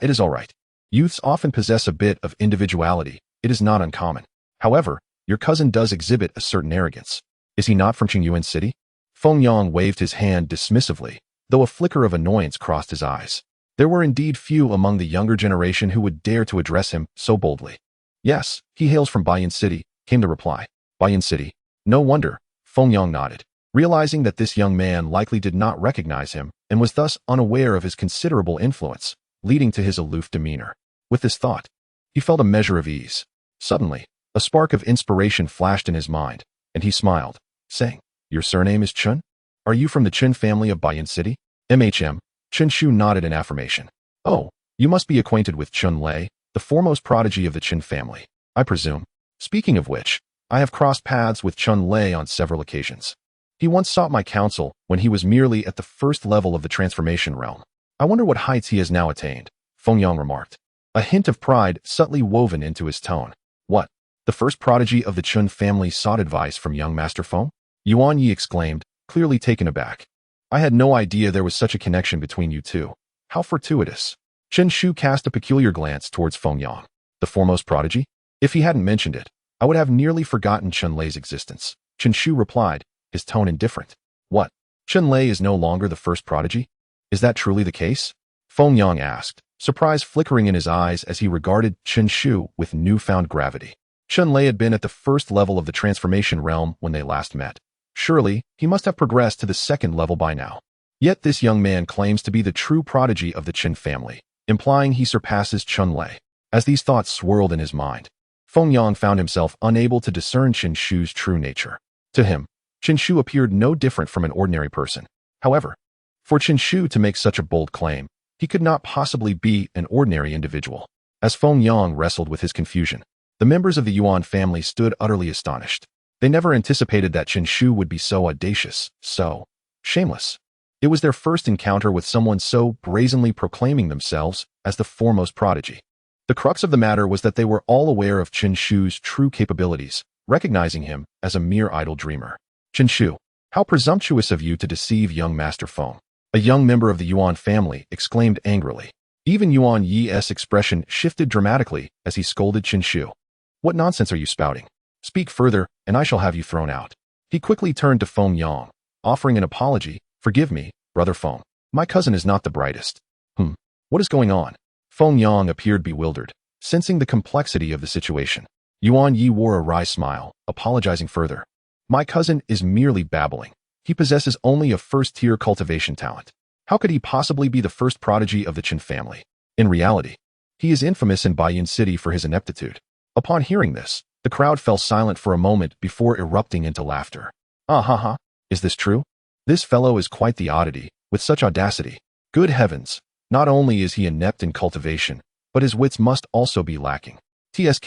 It is all right. Youths often possess a bit of individuality. It is not uncommon. However, your cousin does exhibit a certain arrogance. Is he not from Qingyuan City? Feng Yang waved his hand dismissively, though a flicker of annoyance crossed his eyes. There were indeed few among the younger generation who would dare to address him so boldly. Yes, he hails from Baiyan City, came the reply. Baiyan City. No wonder, Feng Yang nodded, realizing that this young man likely did not recognize him and was thus unaware of his considerable influence, leading to his aloof demeanor. With this thought, he felt a measure of ease. Suddenly, a spark of inspiration flashed in his mind, and he smiled, saying, Your surname is Chun? Are you from the Qin family of Baiyan City? MHM. Qin Shu nodded in affirmation. Oh, you must be acquainted with Chun Lei, the foremost prodigy of the Qin family, I presume. Speaking of which, I have crossed paths with Chun Lei on several occasions. He once sought my counsel when he was merely at the first level of the transformation realm. I wonder what heights he has now attained, Feng Yang remarked, a hint of pride subtly woven into his tone. What? The first prodigy of the Chun family sought advice from young Master Feng? Yuan Yi exclaimed, clearly taken aback. I had no idea there was such a connection between you two. How fortuitous. Qin Shu cast a peculiar glance towards Feng Yang. The foremost prodigy? If he hadn't mentioned it, I would have nearly forgotten Chun Lei's existence. Qin Shu replied, his tone indifferent. What? Chun Lei is no longer the first prodigy? Is that truly the case? Feng Yang asked, surprise flickering in his eyes as he regarded Qin Shu with newfound gravity. Chun Lei had been at the first level of the transformation realm when they last met. Surely, he must have progressed to the second level by now. Yet this young man claims to be the true prodigy of the Qin family, implying he surpasses Chun Lei. As these thoughts swirled in his mind, Feng Yang found himself unable to discern Qin Shu's true nature. To him, Qin Shu appeared no different from an ordinary person. However, for Qin Shu to make such a bold claim, he could not possibly be an ordinary individual. As Feng Yang wrestled with his confusion, the members of the Yuan family stood utterly astonished. They never anticipated that Qin Shu would be so audacious, so shameless. It was their first encounter with someone so brazenly proclaiming themselves as the foremost prodigy. The crux of the matter was that they were all aware of Qin Shu's true capabilities, recognizing him as a mere idle dreamer. Qin Shu, how presumptuous of you to deceive young Master Feng. A young member of the Yuan family exclaimed angrily. Even Yuan Yi's expression shifted dramatically as he scolded Qin Shu. What nonsense are you spouting? Speak further, and I shall have you thrown out. He quickly turned to Feng Yang, offering an apology. Forgive me, Brother Feng. My cousin is not the brightest. What is going on? Feng Yang appeared bewildered, sensing the complexity of the situation. Yuan Yi wore a wry smile, apologizing further. My cousin is merely babbling. He possesses only a first-tier cultivation talent. How could he possibly be the first prodigy of the Chen family? In reality, he is infamous in Baiyun City for his ineptitude. Upon hearing this, the crowd fell silent for a moment before erupting into laughter. Ah ha ha, is this true? This fellow is quite the oddity, with such audacity. Good heavens, not only is he inept in cultivation, but his wits must also be lacking. TSK.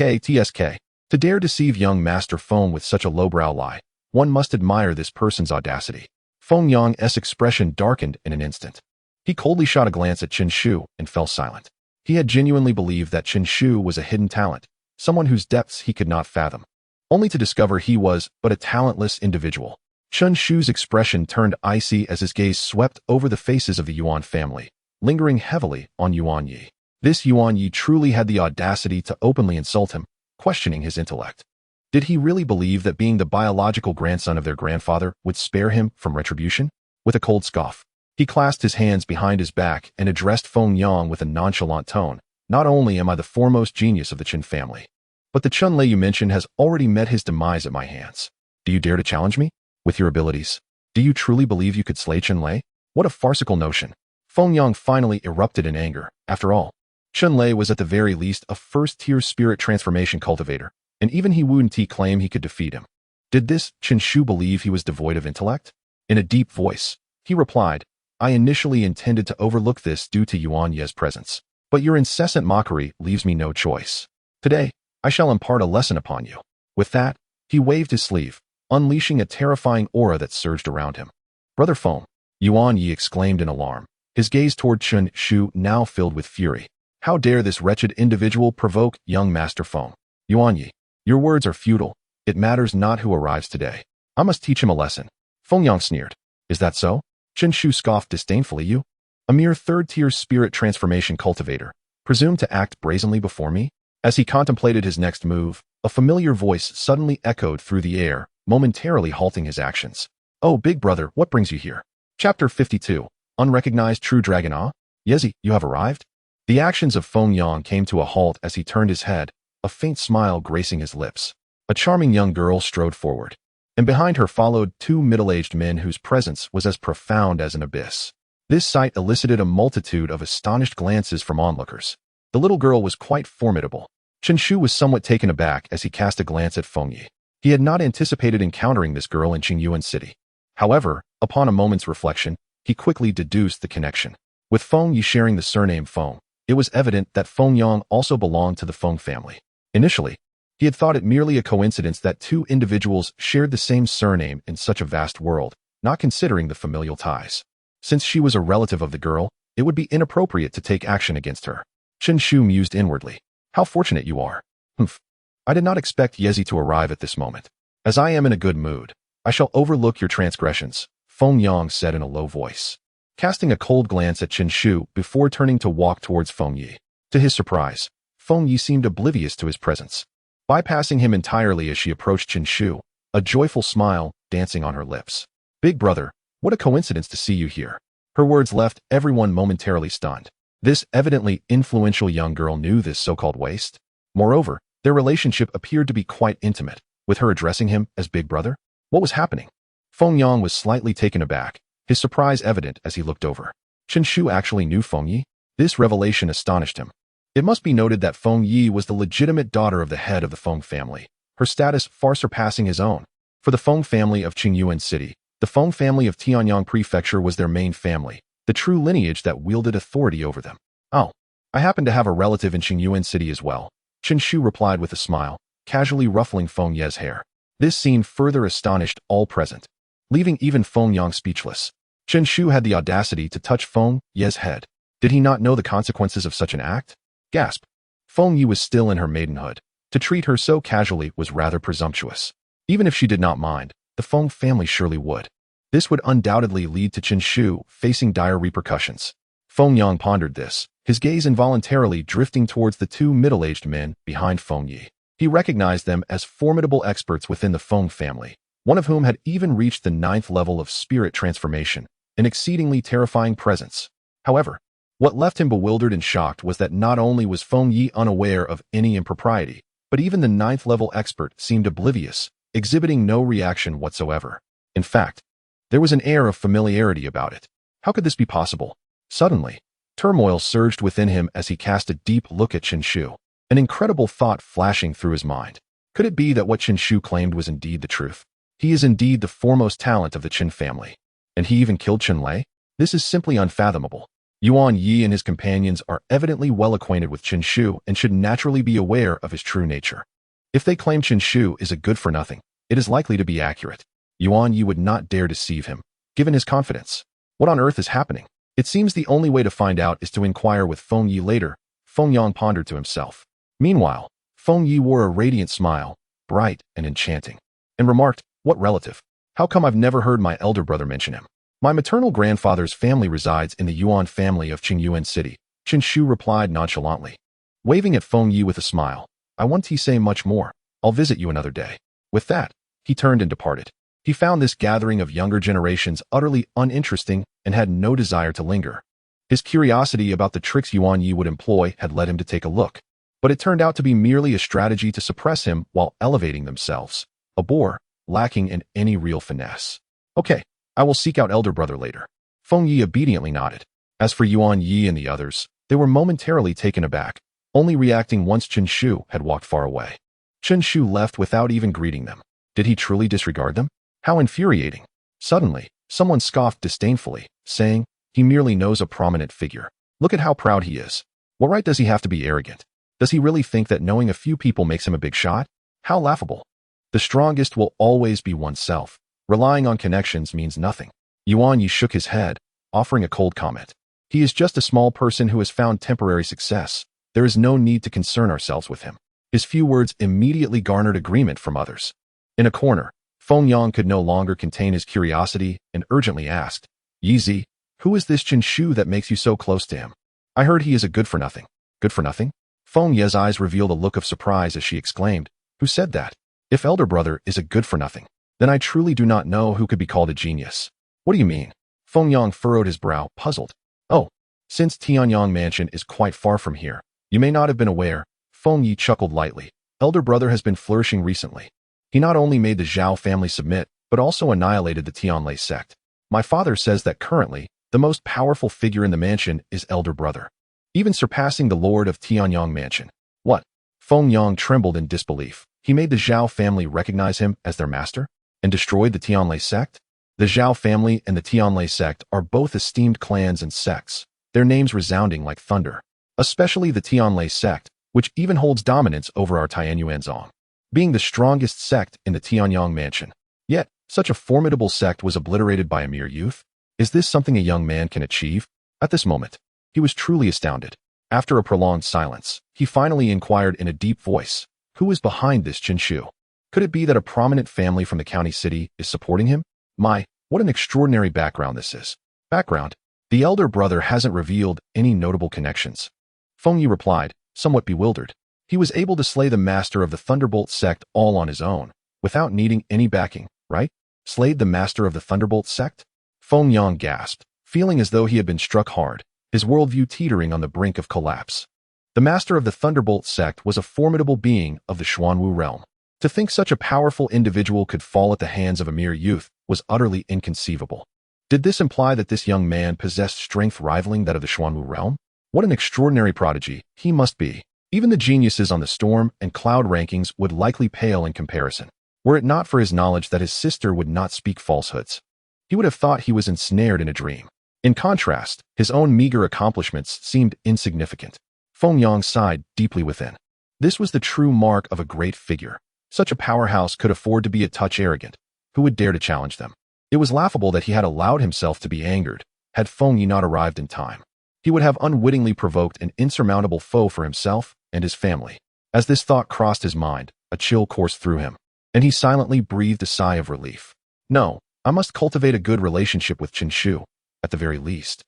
To dare deceive young Master Feng with such a lowbrow lie, one must admire this person's audacity. Feng Yang's expression darkened in an instant. He coldly shot a glance at Chen Shu and fell silent. He had genuinely believed that Chen Shu was a hidden talent, someone whose depths he could not fathom, only to discover he was but a talentless individual. Chen Shu's expression turned icy as his gaze swept over the faces of the Yuan family, lingering heavily on Yuan Yi. This Yuan Yi truly had the audacity to openly insult him, questioning his intellect. Did he really believe that being the biological grandson of their grandfather would spare him from retribution? With a cold scoff, he clasped his hands behind his back and addressed Feng Yang with a nonchalant tone. Not only am I the foremost genius of the Chen family, but the Chen Lei you mentioned has already met his demise at my hands. Do you dare to challenge me? With your abilities, do you truly believe you could slay Chen Lei? What a farcical notion. Feng Yang finally erupted in anger. After all, Chen Lei was at the very least a first-tier spirit transformation cultivator, and even he wouldn't claim he could defeat him. Did this Chen Shu believe he was devoid of intellect? In a deep voice, he replied, I initially intended to overlook this due to Yuan Ye's presence, but your incessant mockery leaves me no choice. Today, I shall impart a lesson upon you. With that, he waved his sleeve, unleashing a terrifying aura that surged around him. Brother Feng, Yuan Yi exclaimed in alarm, his gaze toward Chen Shu now filled with fury. How dare this wretched individual provoke young Master Feng? Yuan Yi, your words are futile. It matters not who arrives today. I must teach him a lesson. Feng Yang sneered. Is that so? Chen Shu scoffed disdainfully. You, a mere third-tier spirit transformation cultivator, presume to act brazenly before me? As he contemplated his next move, a familiar voice suddenly echoed through the air, momentarily halting his actions. Oh, big brother, what brings you here? Chapter 52. Unrecognized True Dragon. Yezi, you have arrived? The actions of Feng Yang came to a halt as he turned his head, a faint smile gracing his lips. A charming young girl strode forward, and behind her followed two middle-aged men whose presence was as profound as an abyss. This sight elicited a multitude of astonished glances from onlookers. The little girl was quite formidable. Chen Shu was somewhat taken aback as he cast a glance at Feng Yi. He had not anticipated encountering this girl in Qingyuan City. However, upon a moment's reflection, he quickly deduced the connection. With Feng Yi sharing the surname Feng, it was evident that Feng Yang also belonged to the Feng family. Initially, he had thought it merely a coincidence that two individuals shared the same surname in such a vast world, not considering the familial ties. Since she was a relative of the girl, it would be inappropriate to take action against her. Chen Shu mused inwardly. How fortunate you are. Humph. I did not expect Yezi to arrive at this moment. As I am in a good mood, I shall overlook your transgressions, Feng Yang said in a low voice, casting a cold glance at Chen Shu before turning to walk towards Feng Yi. To his surprise, Feng Yi seemed oblivious to his presence, bypassing him entirely as she approached Chen Shu, a joyful smile dancing on her lips. Big brother, what a coincidence to see you here. Her words left everyone momentarily stunned. This evidently influential young girl knew this so-called waste. Moreover, their relationship appeared to be quite intimate, with her addressing him as big brother. What was happening? Feng Yang was slightly taken aback, his surprise evident as he looked over. Chen Shu actually knew Feng Yi? This revelation astonished him. It must be noted that Feng Yi was the legitimate daughter of the head of the Feng family, her status far surpassing his own. For the Feng family of Qingyuan City, the Feng family of Tianyang Prefecture was their main family, the true lineage that wielded authority over them. Oh, I happen to have a relative in Qingyuan City as well, Chen Shu replied with a smile, casually ruffling Feng Ye's hair. This scene further astonished all present, leaving even Feng Yang speechless. Chen Shu had the audacity to touch Feng Ye's head. Did he not know the consequences of such an act? Gasp. Feng Yi was still in her maidenhood. To treat her so casually was rather presumptuous. Even if she did not mind, the Feng family surely would. This would undoubtedly lead to Chen Shu facing dire repercussions. Feng Yang pondered this, his gaze involuntarily drifting towards the two middle-aged men behind Feng Yi. He recognized them as formidable experts within the Feng family, one of whom had even reached the 9th level of spirit transformation, an exceedingly terrifying presence. However, What left him bewildered and shocked was that not only was Feng Yi unaware of any impropriety, but even the ninth-level expert seemed oblivious, exhibiting no reaction whatsoever. In fact, there was an air of familiarity about it. How could this be possible? Suddenly, turmoil surged within him as he cast a deep look at Chen Shu, an incredible thought flashing through his mind. Could it be that what Chen Shu claimed was indeed the truth? He is indeed the foremost talent of the Chen family. And he even killed Chen Lei? This is simply unfathomable. Yuan Yi and his companions are evidently well acquainted with Chen Shu and should naturally be aware of his true nature. If they claim Chen Shu is a good-for-nothing, it is likely to be accurate. Yuan Yi would not dare deceive him, given his confidence. What on earth is happening? It seems the only way to find out is to inquire with Feng Yi later, Feng Yang pondered to himself. Meanwhile, Feng Yi wore a radiant smile, bright and enchanting, and remarked, "What relative? How come I've never heard my elder brother mention him?" "My maternal grandfather's family resides in the Yuan family of Qingyuan City," Chen Shu replied nonchalantly. Waving at Feng Yi with a smile, "I won't say much more. I'll visit you another day." With that, he turned and departed. He found this gathering of younger generations utterly uninteresting and had no desire to linger. His curiosity about the tricks Yuan Yi would employ had led him to take a look, but it turned out to be merely a strategy to suppress him while elevating themselves. A bore, lacking in any real finesse. "Okay, I will seek out elder brother later." Feng Yi obediently nodded. As for Yuan Yi and the others, they were momentarily taken aback, only reacting once Chen Shu had walked far away. Chen Shu left without even greeting them. Did he truly disregard them? How infuriating. Suddenly, someone scoffed disdainfully, saying, "He merely knows a prominent figure. Look at how proud he is. What right does he have to be arrogant? Does he really think that knowing a few people makes him a big shot? How laughable. The strongest will always be oneself. Relying on connections means nothing." Yuan Yi shook his head, offering a cold comment. "He is just a small person who has found temporary success. There is no need to concern ourselves with him." His few words immediately garnered agreement from others. In a corner, Feng Yang could no longer contain his curiosity and urgently asked, "Yizi, who is this Chen Shu that makes you so close to him? I heard he is a good-for-nothing." "Good-for-nothing?" Feng Ye's eyes revealed a look of surprise as she exclaimed, "Who said that? If elder brother is a good-for-nothing, then I truly do not know who could be called a genius." "What do you mean?" Feng Yang furrowed his brow, puzzled. "Oh, since Tianyang Mansion is quite far from here, you may not have been aware." Feng Yi chuckled lightly. "Elder brother has been flourishing recently. He not only made the Zhao family submit, but also annihilated the Tianlei sect. My father says that currently, the most powerful figure in the mansion is elder brother, even surpassing the lord of Tianyang Mansion." "What?" Feng Yang trembled in disbelief. He made the Zhao family recognize him as their master and destroyed the Tianlei sect? The Zhao family and the Tianlei sect are both esteemed clans and sects, their names resounding like thunder, especially the Tianlei sect, which even holds dominance over our Tianyuanzong, being the strongest sect in the Tianyang Mansion. Yet, such a formidable sect was obliterated by a mere youth? Is this something a young man can achieve? At this moment, he was truly astounded. After a prolonged silence, he finally inquired in a deep voice, "Who is behind this Chen Shu? Could it be that a prominent family from the county city is supporting him? My, what an extraordinary background this is." "Background? The elder brother hasn't revealed any notable connections." Feng Yi replied, somewhat bewildered. He was able to slay the master of the Thunderbolt sect all on his own, without needing any backing, right? Slayed the master of the Thunderbolt sect? Feng Yang gasped, feeling as though he had been struck hard, his worldview teetering on the brink of collapse. The master of the Thunderbolt sect was a formidable being of the Xuanwu realm. To think such a powerful individual could fall at the hands of a mere youth was utterly inconceivable. Did this imply that this young man possessed strength rivaling that of the Xuanwu realm? What an extraordinary prodigy he must be. Even the geniuses on the Storm and Cloud rankings would likely pale in comparison, were it not for his knowledge that his sister would not speak falsehoods. He would have thought he was ensnared in a dream. In contrast, his own meager accomplishments seemed insignificant. Feng Yang sighed deeply within. This was the true mark of a great figure. Such a powerhouse could afford to be a touch arrogant. Who would dare to challenge them? It was laughable that he had allowed himself to be angered. Had Feng Yi not arrived in time, he would have unwittingly provoked an insurmountable foe for himself and his family. As this thought crossed his mind, a chill coursed through him, and he silently breathed a sigh of relief. No, I must cultivate a good relationship with Chen Shu, at the very least.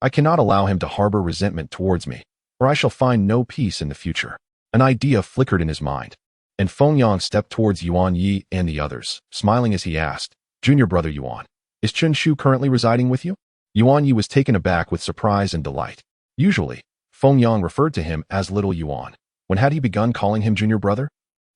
I cannot allow him to harbor resentment towards me, or I shall find no peace in the future. An idea flickered in his mind, and Feng Yang stepped towards Yuan Yi and the others, smiling as he asked, "Junior brother Yuan, is Chen Shu currently residing with you?" Yuan Yi was taken aback with surprise and delight. Usually, Feng Yang referred to him as Little Yuan. When had he begun calling him junior brother?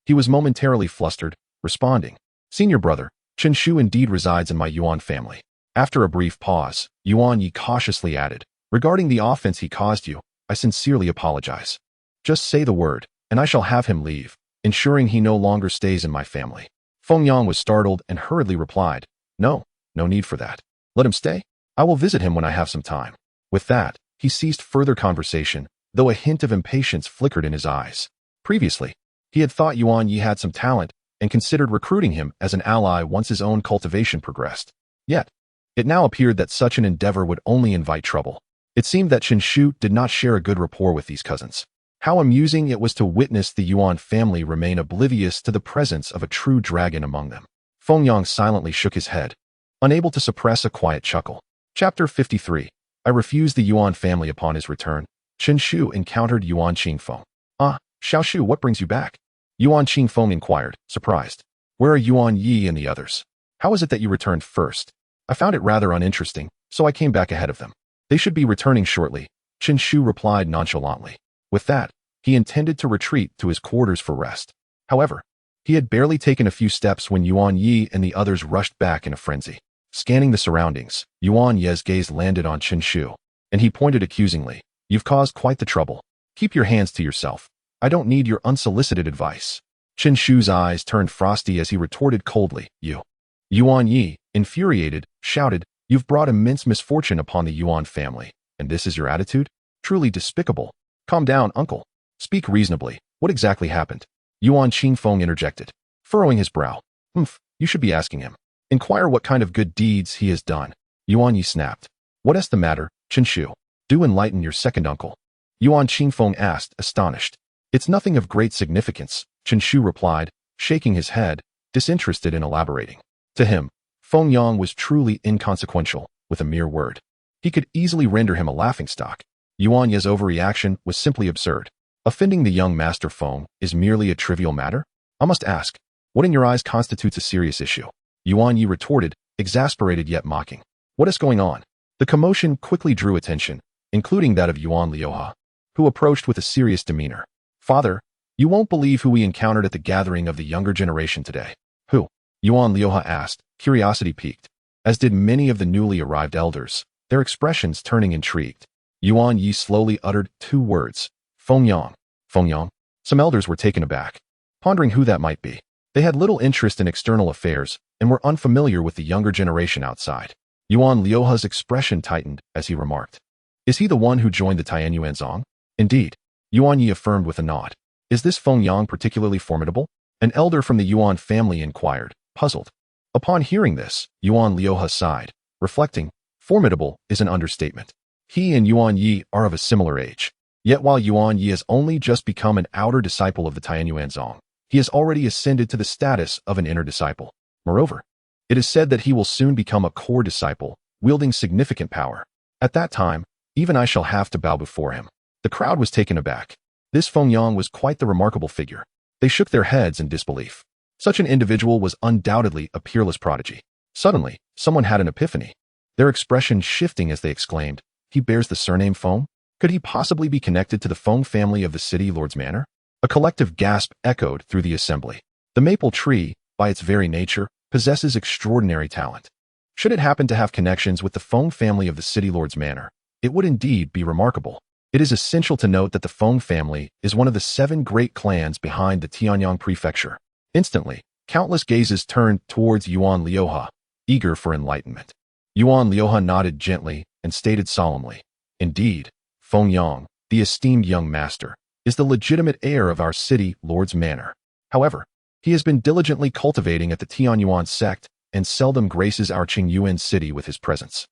He was momentarily flustered, responding, "Senior brother, Chen Shu indeed resides in my Yuan family." After a brief pause, Yuan Yi cautiously added, "Regarding the offense he caused you, I sincerely apologize. Just say the word, and I shall have him leave, ensuring he no longer stays in my family." Feng Yang was startled and hurriedly replied, "No, no need for that. Let him stay. I will visit him when I have some time." With that, he ceased further conversation, though a hint of impatience flickered in his eyes. Previously, he had thought Yuan Yi had some talent and considered recruiting him as an ally once his own cultivation progressed. Yet, it now appeared that such an endeavor would only invite trouble. It seemed that Chen Shu did not share a good rapport with these cousins. How amusing it was to witness the Yuan family remain oblivious to the presence of a true dragon among them. Feng Yang silently shook his head, unable to suppress a quiet chuckle. Chapter 53. I refused the Yuan family upon his return. Chen Shu encountered Yuan Qingfeng. "Ah, Xiao Shu, what brings you back?" Yuan Qingfeng inquired, surprised. "Where are Yuan Yi and the others? How is it that you returned first?" "I found it rather uninteresting, so I came back ahead of them. They should be returning shortly," Chen Shu replied nonchalantly. With that, he intended to retreat to his quarters for rest. However, he had barely taken a few steps when Yuan Yi and the others rushed back in a frenzy. Scanning the surroundings, Yuan Yi's gaze landed on Chen Shu, and he pointed accusingly, "You've caused quite the trouble. Keep your hands to yourself. I don't need your unsolicited advice." Chen Shu's eyes turned frosty as he retorted coldly, "You." Yuan Yi, infuriated, shouted, "You've brought immense misfortune upon the Yuan family, and this is your attitude? Truly despicable. Calm down, uncle. Speak reasonably. What exactly happened?" Yuan Qingfeng interjected, furrowing his brow. You should be asking him. Inquire what kind of good deeds he has done." Yuan Yi snapped. "What is the matter, Chen Shu? Do enlighten your second uncle." Yuan Qingfeng asked, astonished. "It's nothing of great significance," Chen Shu replied, shaking his head, disinterested in elaborating. To him, Feng Yang was truly inconsequential, with a mere word. He could easily render him a laughingstock. Yuan Yi's overreaction was simply absurd. Offending the young master Feng is merely a trivial matter? I must ask, what in your eyes constitutes a serious issue? Yuan Yi retorted, exasperated yet mocking. "What is going on?" The commotion quickly drew attention, including that of Yuan Liuha, who approached with a serious demeanor. "Father, you won't believe who we encountered at the gathering of the younger generation today." "Who?" Yuan Liuha asked, curiosity piqued, as did many of the newly arrived elders, their expressions turning intrigued. Yuan Yi slowly uttered 2 words, "Feng Yang." "Feng Yang?" Some elders were taken aback, pondering who that might be. They had little interest in external affairs and were unfamiliar with the younger generation outside. Yuan Liuha's expression tightened as he remarked, "Is he the one who joined the Tianyuanzong?" "Indeed," Yuan Yi affirmed with a nod. "Is this Feng Yang particularly formidable?" An elder from the Yuan family inquired, puzzled. Upon hearing this, Yuan Liuha sighed, reflecting, formidable is an understatement. He and Yuan Yi are of a similar age. Yet while Yuan Yi has only just become an outer disciple of the Tianyuanzong, he has already ascended to the status of an inner disciple. Moreover, it is said that he will soon become a core disciple, wielding significant power. At that time, even I shall have to bow before him. The crowd was taken aback. This Feng Yang was quite the remarkable figure. They shook their heads in disbelief. Such an individual was undoubtedly a peerless prodigy. Suddenly, someone had an epiphany, their expression shifting as they exclaimed, "He bears the surname Feng? Could he possibly be connected to the Feng family of the city lord's manor?" A collective gasp echoed through the assembly. The maple tree, by its very nature, possesses extraordinary talent. Should it happen to have connections with the Feng family of the city lord's manor, it would indeed be remarkable. It is essential to note that the Feng family is one of the 7 great clans behind the Tianyang prefecture. Instantly, countless gazes turned towards Yuan Liuha, eager for enlightenment. Yuan Liuha nodded gently and stated solemnly, "Indeed, Feng Yang, the esteemed young master, is the legitimate heir of our city lord's manor. However, he has been diligently cultivating at the Tianyuan sect and seldom graces our Qingyuan city with his presence.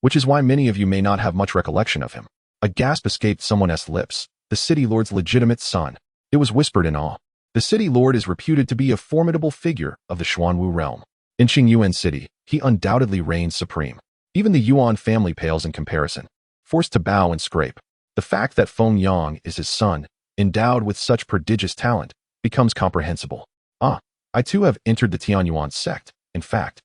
Which is why many of you may not have much recollection of him." A gasp escaped someone's lips. The city lord's legitimate son. It was whispered in awe. The city lord is reputed to be a formidable figure of the Xuanwu realm. In Qingyuan city, he undoubtedly reigns supreme. Even the Yuan family pales in comparison. Forced to bow and scrape. The fact that Feng Yang is his son, endowed with such prodigious talent, becomes comprehensible. "Ah, I too have entered the Tianyuan sect. In fact,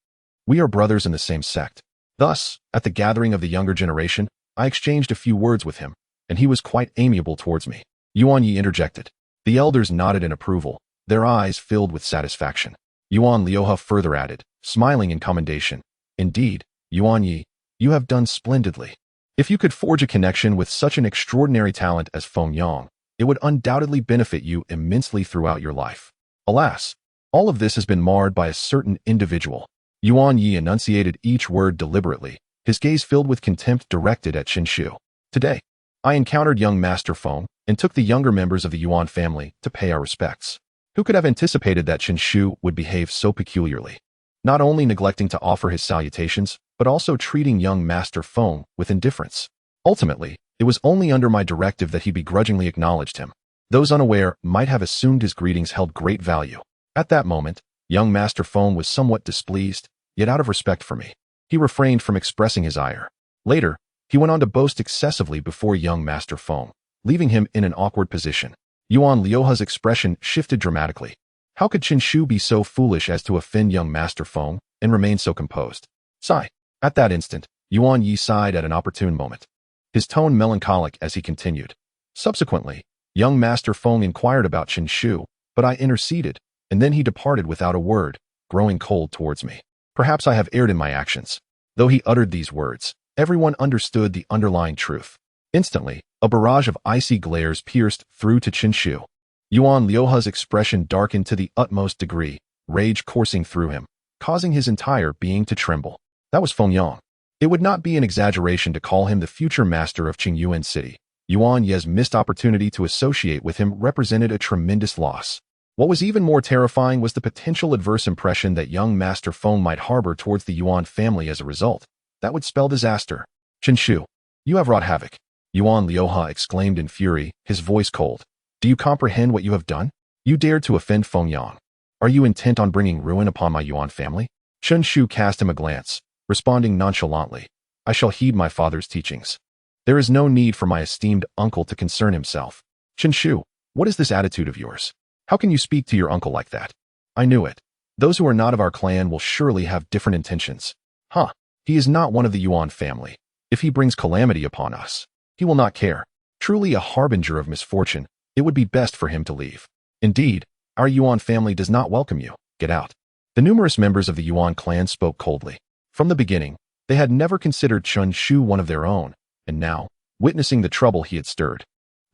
we are brothers in the same sect." Thus, at the gathering of the younger generation, I exchanged a few words with him, and he was quite amiable towards me. Yuan Yi interjected. The elders nodded in approval, their eyes filled with satisfaction. Yuan Liuhe further added, smiling in commendation. Indeed, Yuan Yi, you have done splendidly. If you could forge a connection with such an extraordinary talent as Feng Yang, it would undoubtedly benefit you immensely throughout your life. Alas, all of this has been marred by a certain individual. Yuan Yi enunciated each word deliberately, his gaze filled with contempt directed at Qin Shu. Today, I encountered young Master Feng and took the younger members of the Yuan family to pay our respects. Who could have anticipated that Qin Shu would behave so peculiarly? Not only neglecting to offer his salutations, but also treating young Master Feng with indifference. Ultimately, it was only under my directive that he begrudgingly acknowledged him. Those unaware might have assumed his greetings held great value. At that moment, young Master Feng was somewhat displeased, yet out of respect for me, he refrained from expressing his ire. Later, he went on to boast excessively before young Master Feng, leaving him in an awkward position. Yuan Liuhe's expression shifted dramatically. How could Qin Shu be so foolish as to offend young Master Feng and remain so composed? Sigh. At that instant, Yuan Yi sighed at an opportune moment, his tone melancholic as he continued. Subsequently, young Master Feng inquired about Qin Shu, but I interceded, and then he departed without a word, growing cold towards me. Perhaps I have erred in my actions. Though he uttered these words, everyone understood the underlying truth. Instantly, a barrage of icy glares pierced through to Qin Shu. Yuan Liuhe's expression darkened to the utmost degree, rage coursing through him, causing his entire being to tremble. That was Feng Yang. It would not be an exaggeration to call him the future master of Qingyuan City. Yuan Yi's missed opportunity to associate with him represented a tremendous loss. What was even more terrifying was the potential adverse impression that young Master Feng might harbor towards the Yuan family as a result. That would spell disaster. Qin Shu, you have wrought havoc. Yuan Liuhe exclaimed in fury, his voice cold. Do you comprehend what you have done? You dared to offend Feng Yang. Are you intent on bringing ruin upon my Yuan family? Qin Shu cast him a glance, responding nonchalantly. I shall heed my father's teachings. There is no need for my esteemed uncle to concern himself. Qin Shu, what is this attitude of yours? How can you speak to your uncle like that? I knew it. Those who are not of our clan will surely have different intentions. Huh, he is not one of the Yuan family. If he brings calamity upon us, he will not care. Truly a harbinger of misfortune, it would be best for him to leave. Indeed, our Yuan family does not welcome you. Get out. The numerous members of the Yuan clan spoke coldly. From the beginning, they had never considered Qin Shu one of their own, and now, witnessing the trouble he had stirred,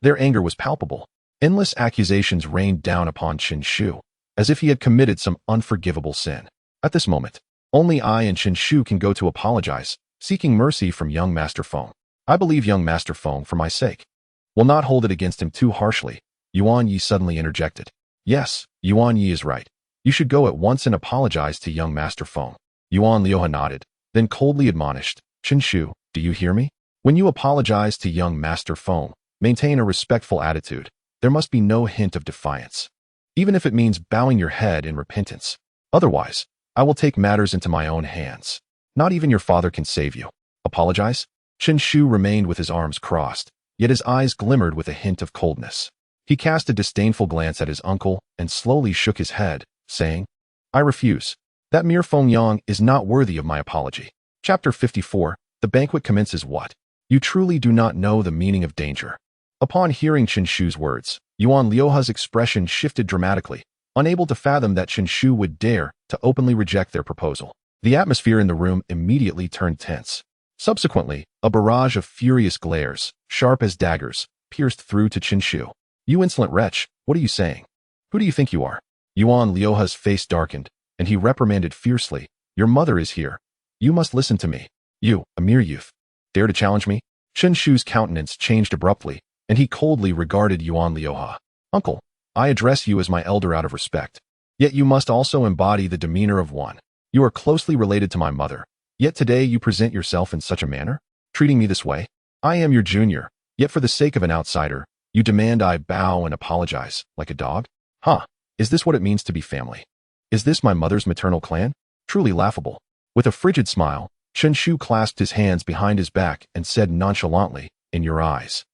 their anger was palpable. Endless accusations rained down upon Qin Shu, as if he had committed some unforgivable sin. At this moment, only I and Qin Shu can go to apologize, seeking mercy from young Master Feng. I believe young Master Feng, for my sake, will not hold it against him too harshly. Yuan Yi suddenly interjected. Yes, Yuan Yi is right. You should go at once and apologize to young Master Feng. Yuan Liuhe nodded, then coldly admonished, Qin Shu, do you hear me? When you apologize to young Master Feng, maintain a respectful attitude. There must be no hint of defiance, even if it means bowing your head in repentance. Otherwise, I will take matters into my own hands. Not even your father can save you. Apologize? Qin Shu remained with his arms crossed, yet his eyes glimmered with a hint of coldness. He cast a disdainful glance at his uncle and slowly shook his head, saying, I refuse. That mere Feng Yang is not worthy of my apology. Chapter 54, The Banquet Commences. What? You truly do not know the meaning of danger. Upon hearing Qin Shu's words, Yuan Liuhe's expression shifted dramatically, unable to fathom that Qin Shu would dare to openly reject their proposal. The atmosphere in the room immediately turned tense. Subsequently, a barrage of furious glares, sharp as daggers, pierced through to Qin Shu. You insolent wretch, what are you saying? Who do you think you are? Yuan Liuhe's face darkened, and he reprimanded fiercely. Your mother is here. You must listen to me. You, a mere youth, dare to challenge me? Qin Shu's countenance changed abruptly, and he coldly regarded Yuan Liuhe. Uncle, I address you as my elder out of respect. Yet you must also embody the demeanor of one. You are closely related to my mother, yet today you present yourself in such a manner, treating me this way. I am your junior, yet for the sake of an outsider, you demand I bow and apologize, like a dog? Huh, is this what it means to be family? Is this my mother's maternal clan? Truly laughable. With a frigid smile, Qin Shu clasped his hands behind his back and said nonchalantly, in your eyes,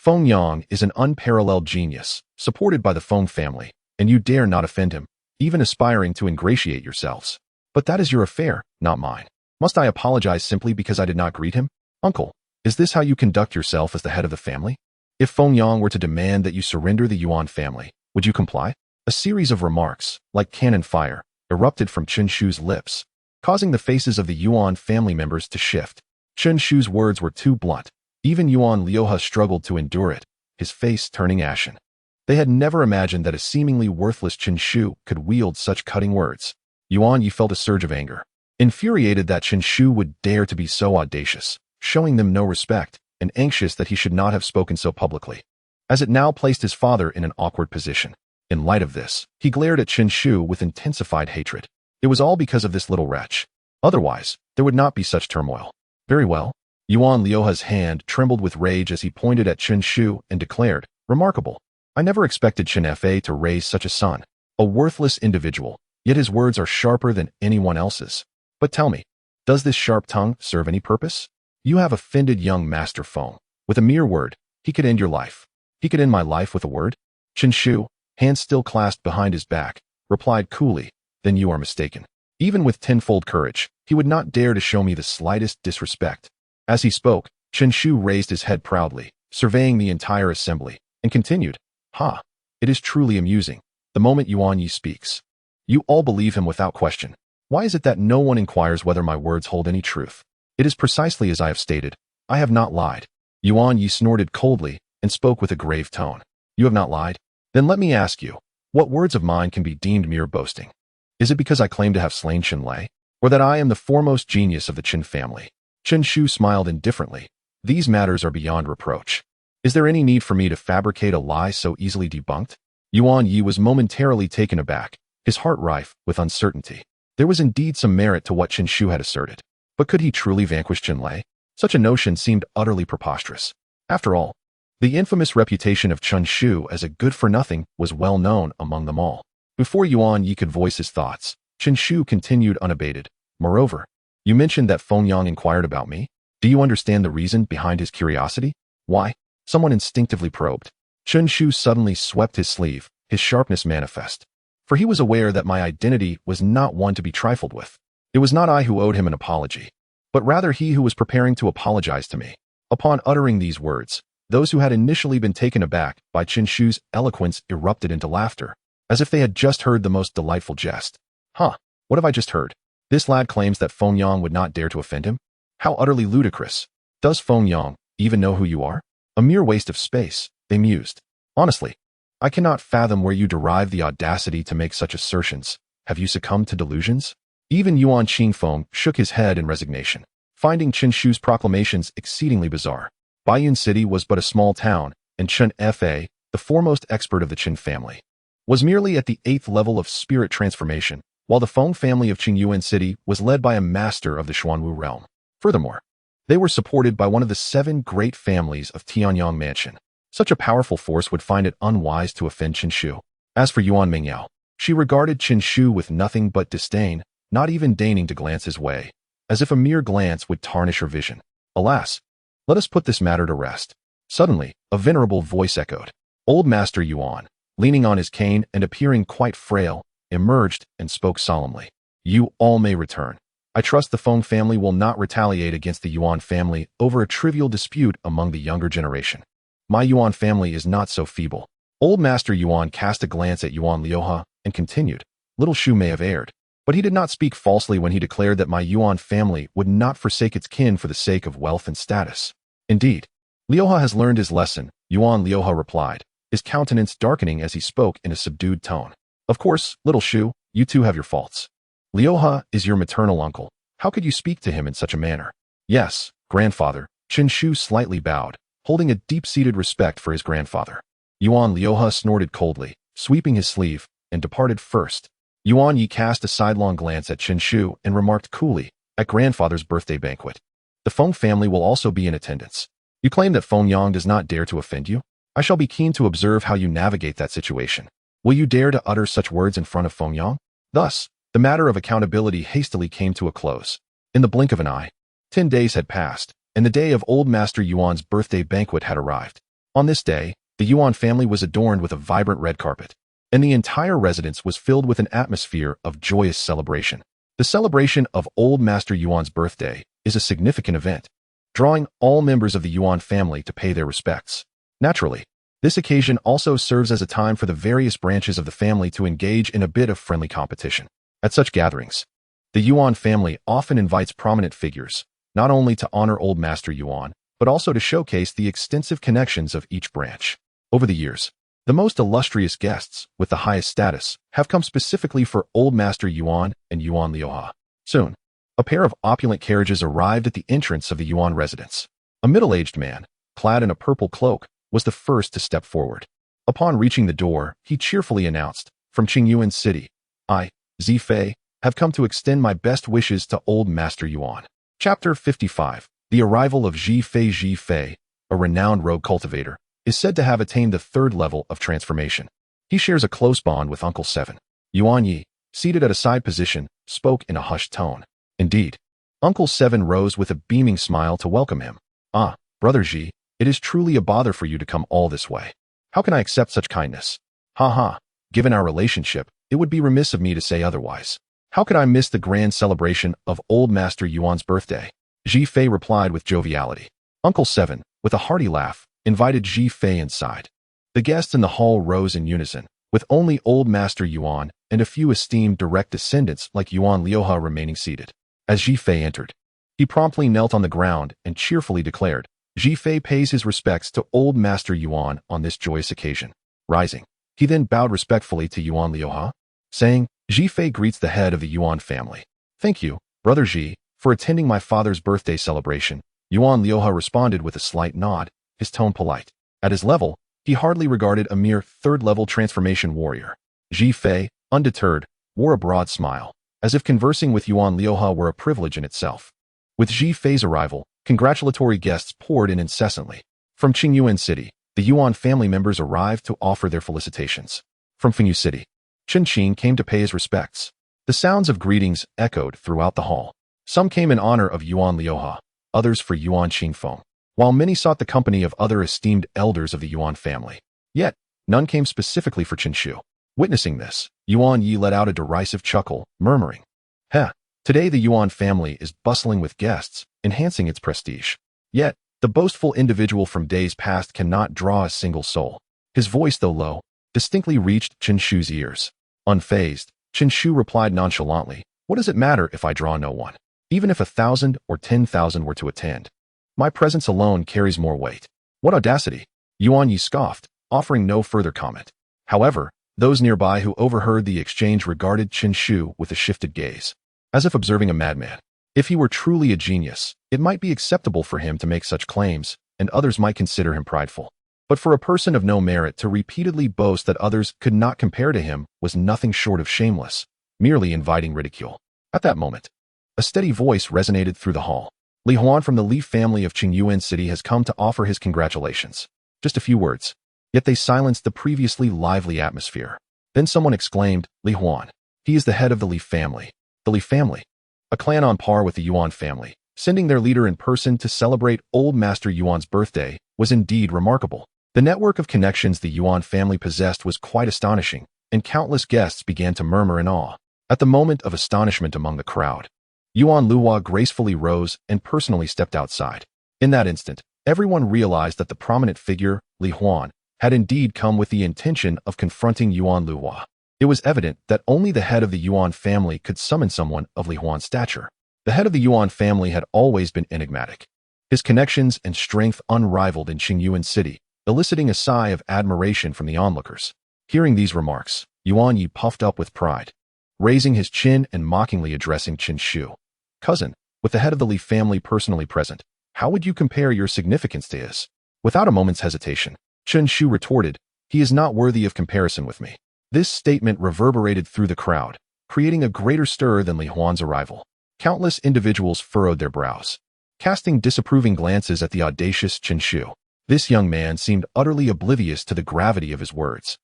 Feng Yang is an unparalleled genius, supported by the Feng family, and you dare not offend him, even aspiring to ingratiate yourselves. But that is your affair, not mine. Must I apologize simply because I did not greet him? Uncle, is this how you conduct yourself as the head of the family? If Feng Yang were to demand that you surrender the Yuan family, would you comply? A series of remarks, like cannon fire, erupted from Chen Shu's lips, causing the faces of the Yuan family members to shift. Chen Shu's words were too blunt. Even Yuan Liuhe struggled to endure it, his face turning ashen. They had never imagined that a seemingly worthless Chen Shu could wield such cutting words. Yuan Yi felt a surge of anger, infuriated that Chen Shu would dare to be so audacious, showing them no respect, and anxious that he should not have spoken so publicly, as it now placed his father in an awkward position. In light of this, he glared at Chen Shu with intensified hatred. It was all because of this little wretch. Otherwise, there would not be such turmoil. Very well. Yuan Liuhe's hand trembled with rage as he pointed at Chen Shu and declared, "Remarkable. I never expected Chen Fa to raise such a son. A worthless individual, yet his words are sharper than anyone else's. But tell me, does this sharp tongue serve any purpose? You have offended young Master Feng. With a mere word, he could end your life. He could end my life with a word?" Chen Shu, hands still clasped behind his back, replied coolly, "Then you are mistaken. Even with tenfold courage, he would not dare to show me the slightest disrespect." As he spoke, Chen Shu raised his head proudly, surveying the entire assembly, and continued, "Ha! It is truly amusing. The moment Yuan Yi speaks, you all believe him without question. Why is it that no one inquires whether my words hold any truth? It is precisely as I have stated. I have not lied." Yuan Yi snorted coldly and spoke with a grave tone. "You have not lied? Then let me ask you, what words of mine can be deemed mere boasting? Is it because I claim to have slain Chen Lei, or that I am the foremost genius of the Chen family?" Chen Shu smiled indifferently. "These matters are beyond reproach. Is there any need for me to fabricate a lie so easily debunked?" Yuan Yi was momentarily taken aback, his heart rife with uncertainty. There was indeed some merit to what Chen Shu had asserted. But could he truly vanquish Chen Lei? Such a notion seemed utterly preposterous. After all, the infamous reputation of Chen Shu as a good-for-nothing was well known among them all. Before Yuan Yi could voice his thoughts, Chen Shu continued unabated. "Moreover, you mentioned that Feng Yang inquired about me. Do you understand the reason behind his curiosity? Why?" Someone instinctively probed. Chen Shu suddenly swept his sleeve, his sharpness manifest. For he was aware that my identity was not one to be trifled with. It was not I who owed him an apology, but rather he who was preparing to apologize to me. Upon uttering these words, those who had initially been taken aback by Chen Shu's eloquence erupted into laughter, as if they had just heard the most delightful jest. "Huh, what have I just heard? This lad claims that Feng Yang would not dare to offend him? How utterly ludicrous. Does Feng Yang even know who you are? A mere waste of space," they mused. "Honestly, I cannot fathom where you derive the audacity to make such assertions. Have you succumbed to delusions?" Even Yuan Qingfeng shook his head in resignation, finding Chen Shu's proclamations exceedingly bizarre. Baiyun City was but a small town, and Chen Fa, the foremost expert of the Chen family, was merely at the 8th level of spirit transformation, while the Feng family of Qingyuan City was led by a master of the Xuanwu realm. Furthermore, they were supported by one of the 7 great families of Tianyang Mansion. Such a powerful force would find it unwise to offend Chen Shu. As for Yuan Mingyao, she regarded Chen Shu with nothing but disdain, not even deigning to glance his way, as if a mere glance would tarnish her vision. "Alas, let us put this matter to rest." Suddenly, a venerable voice echoed. Old Master Yuan, leaning on his cane and appearing quite frail, emerged and spoke solemnly. "You all may return. I trust the Feng family will not retaliate against the Yuan family over a trivial dispute among the younger generation. My Yuan family is not so feeble." Old Master Yuan cast a glance at Yuan Liuhe and continued, "Little Shu may have erred, but he did not speak falsely when he declared that my Yuan family would not forsake its kin for the sake of wealth and status. Indeed, Liuhe has learned his lesson," Yuan Liuhe replied, his countenance darkening as he spoke in a subdued tone. "Of course, little Shu, you too have your faults. Liuhe is your maternal uncle. How could you speak to him in such a manner?" "Yes, grandfather." Chen Shu slightly bowed, holding a deep-seated respect for his grandfather. Yuan Liuhe snorted coldly, sweeping his sleeve, and departed first. Yuan Yi cast a sidelong glance at Chen Shu and remarked coolly, "At grandfather's birthday banquet, the Feng family will also be in attendance. You claim that Feng Yang does not dare to offend you? I shall be keen to observe how you navigate that situation. Will you dare to utter such words in front of Feng Yang?" Thus, the matter of accountability hastily came to a close. In the blink of an eye, 10 days had passed, and the day of Old Master Yuan's birthday banquet had arrived. On this day, the Yuan family was adorned with a vibrant red carpet, and the entire residence was filled with an atmosphere of joyous celebration. The celebration of Old Master Yuan's birthday is a significant event, drawing all members of the Yuan family to pay their respects. Naturally, this occasion also serves as a time for the various branches of the family to engage in a bit of friendly competition. At such gatherings, the Yuan family often invites prominent figures, not only to honor Old Master Yuan, but also to showcase the extensive connections of each branch. Over the years, the most illustrious guests, with the highest status, have come specifically for Old Master Yuan and Yuan Liuha. Soon, a pair of opulent carriages arrived at the entrance of the Yuan residence. A middle-aged man, clad in a purple cloak, was the first to step forward. Upon reaching the door, he cheerfully announced, "From Qingyuan City, I, Zifei, have come to extend my best wishes to Old Master Yuan." Chapter 55. The arrival of Zifei. Zifei, a renowned rogue cultivator, is said to have attained the third level of transformation. He shares a close bond with Uncle Seven. Yuan Yi, seated at a side position, spoke in a hushed tone. Indeed, Uncle Seven rose with a beaming smile to welcome him. "Ah, Brother Ji, it is truly a bother for you to come all this way. How can I accept such kindness? Ha ha, given our relationship, it would be remiss of me to say otherwise. How could I miss the grand celebration of Old Master Yuan's birthday?" Zifei replied with joviality. Uncle Seven, with a hearty laugh, invited Zifei inside. The guests in the hall rose in unison, with only Old Master Yuan and a few esteemed direct descendants like Yuan Liuha remaining seated. As Zifei entered, he promptly knelt on the ground and cheerfully declared, "Zifei pays his respects to Old Master Yuan on this joyous occasion." Rising, he then bowed respectfully to Yuan Liuha, saying, "Zifei greets the head of the Yuan family." "Thank you, Brother Ji, for attending my father's birthday celebration." Yuan Liuha responded with a slight nod, his tone polite. At his level, he hardly regarded a mere third-level transformation warrior. Zifei, undeterred, wore a broad smile, as if conversing with Yuan Liuha were a privilege in itself. With Zifei's arrival, congratulatory guests poured in incessantly. From Qingyuan City, the Yuan family members arrived to offer their felicitations. From Fengyu City, Chen Qin came to pay his respects. The sounds of greetings echoed throughout the hall. Some came in honor of Yuan Liuha, others for Yuan Qingfeng, while many sought the company of other esteemed elders of the Yuan family. Yet, none came specifically for Chen Shu. Witnessing this, Yuan Yi let out a derisive chuckle, murmuring, "Heh, today the Yuan family is bustling with guests, enhancing its prestige. Yet, the boastful individual from days past cannot draw a single soul." His voice, though low, distinctly reached Chen Shu's ears. Unfazed, Chen Shu replied nonchalantly, "What does it matter if I draw no one? Even if 1,000 or 10,000 were to attend, my presence alone carries more weight." "What audacity!" Yuan Yi scoffed, offering no further comment. However, those nearby who overheard the exchange regarded Chen Shu with a shifted gaze, as if observing a madman. If he were truly a genius, it might be acceptable for him to make such claims, and others might consider him prideful. But for a person of no merit to repeatedly boast that others could not compare to him was nothing short of shameless, merely inviting ridicule. At that moment, a steady voice resonated through the hall. "Li Huan from the Li family of Qingyuan City has come to offer his congratulations." Just a few words, yet they silenced the previously lively atmosphere. Then someone exclaimed, "Li Huan. He is the head of the Li family." The Li family, a clan on par with the Yuan family, sending their leader in person to celebrate Old Master Yuan's birthday, was indeed remarkable. The network of connections the Yuan family possessed was quite astonishing, and countless guests began to murmur in awe. At the moment of astonishment among the crowd, Yuan Luhua gracefully rose and personally stepped outside. In that instant, everyone realized that the prominent figure, Li Huan, had indeed come with the intention of confronting Yuan Luhua. It was evident that only the head of the Yuan family could summon someone of Li Huan's stature. The head of the Yuan family had always been enigmatic, his connections and strength unrivaled in Qingyuan City, eliciting a sigh of admiration from the onlookers. Hearing these remarks, Yuan Yi puffed up with pride, raising his chin and mockingly addressing Chen Shu. "Cousin, with the head of the Li family personally present, how would you compare your significance to his?" Without a moment's hesitation, Chen Shu retorted, "He is not worthy of comparison with me." This statement reverberated through the crowd, creating a greater stir than Li Huan's arrival. Countless individuals furrowed their brows, casting disapproving glances at the audacious Chen Shu. This young man seemed utterly oblivious to the gravity of his words,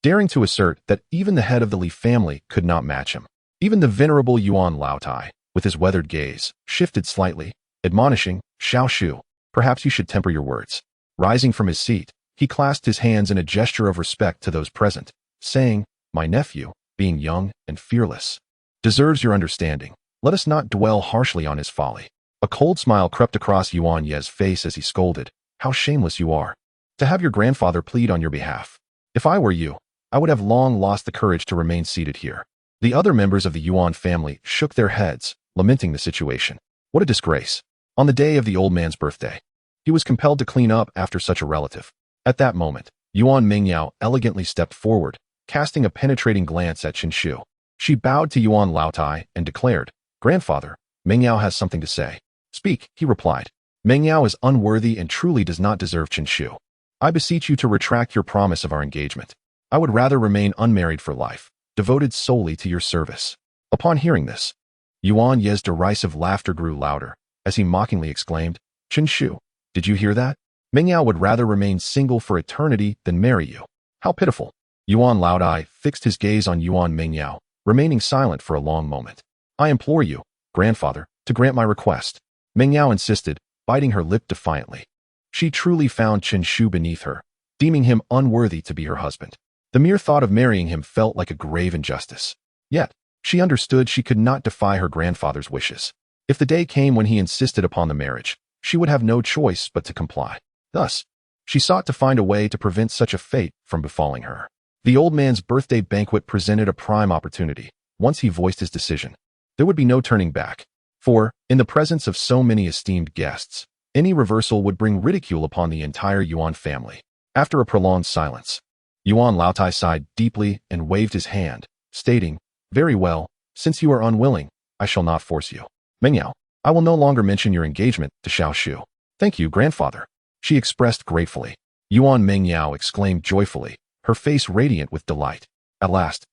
daring to assert that even the head of the Li family could not match him. Even the venerable Yuan Laotai, with his weathered gaze, shifted slightly, admonishing, "Xiao Shu, perhaps you should temper your words." Rising from his seat, he clasped his hands in a gesture of respect to those present, saying, "My nephew, being young and fearless, deserves your understanding. Let us not dwell harshly on his folly." A cold smile crept across Yuan Ye's face as he scolded, "How shameless you are. to have your grandfather plead on your behalf. If I were you, I would have long lost the courage to remain seated here. The other members of the Yuan family shook their heads, lamenting the situation. What a disgrace. On the day of the old man's birthday, he was compelled to clean up after such a relative. At that moment, Yuan Mingyao elegantly stepped forward, casting a penetrating glance at Chen Shu. She bowed to Yuan Laotai and declared, "Grandfather, Mingyao has something to say." "Speak," he replied. "Mingyao is unworthy and truly does not deserve Chen Shu. I beseech you to retract your promise of our engagement. I would rather remain unmarried for life, devoted solely to your service." Upon hearing this, Yuan Ye's derisive laughter grew louder, as he mockingly exclaimed, "Chen Shu, did you hear that? Mingyao would rather remain single for eternity than marry you. How pitiful." Yuan Laodai fixed his gaze on Yuan Mingyao, remaining silent for a long moment. "I implore you, grandfather, to grant my request," Mingyao insisted, biting her lip defiantly. She truly found Chen Shu beneath her, deeming him unworthy to be her husband. The mere thought of marrying him felt like a grave injustice. Yet, she understood she could not defy her grandfather's wishes. If the day came when he insisted upon the marriage, she would have no choice but to comply. Thus, she sought to find a way to prevent such a fate from befalling her. The old man's birthday banquet presented a prime opportunity. Once he voiced his decision, there would be no turning back. For, in the presence of so many esteemed guests, any reversal would bring ridicule upon the entire Yuan family. After a prolonged silence, Yuan Laotai sighed deeply and waved his hand, stating, "Very well, since you are unwilling, I shall not force you. Mingyao, I will no longer mention your engagement to Xiao Shu." "Thank you, grandfather," she expressed gratefully. Yuan Mingyao exclaimed joyfully, her face radiant with delight. At last,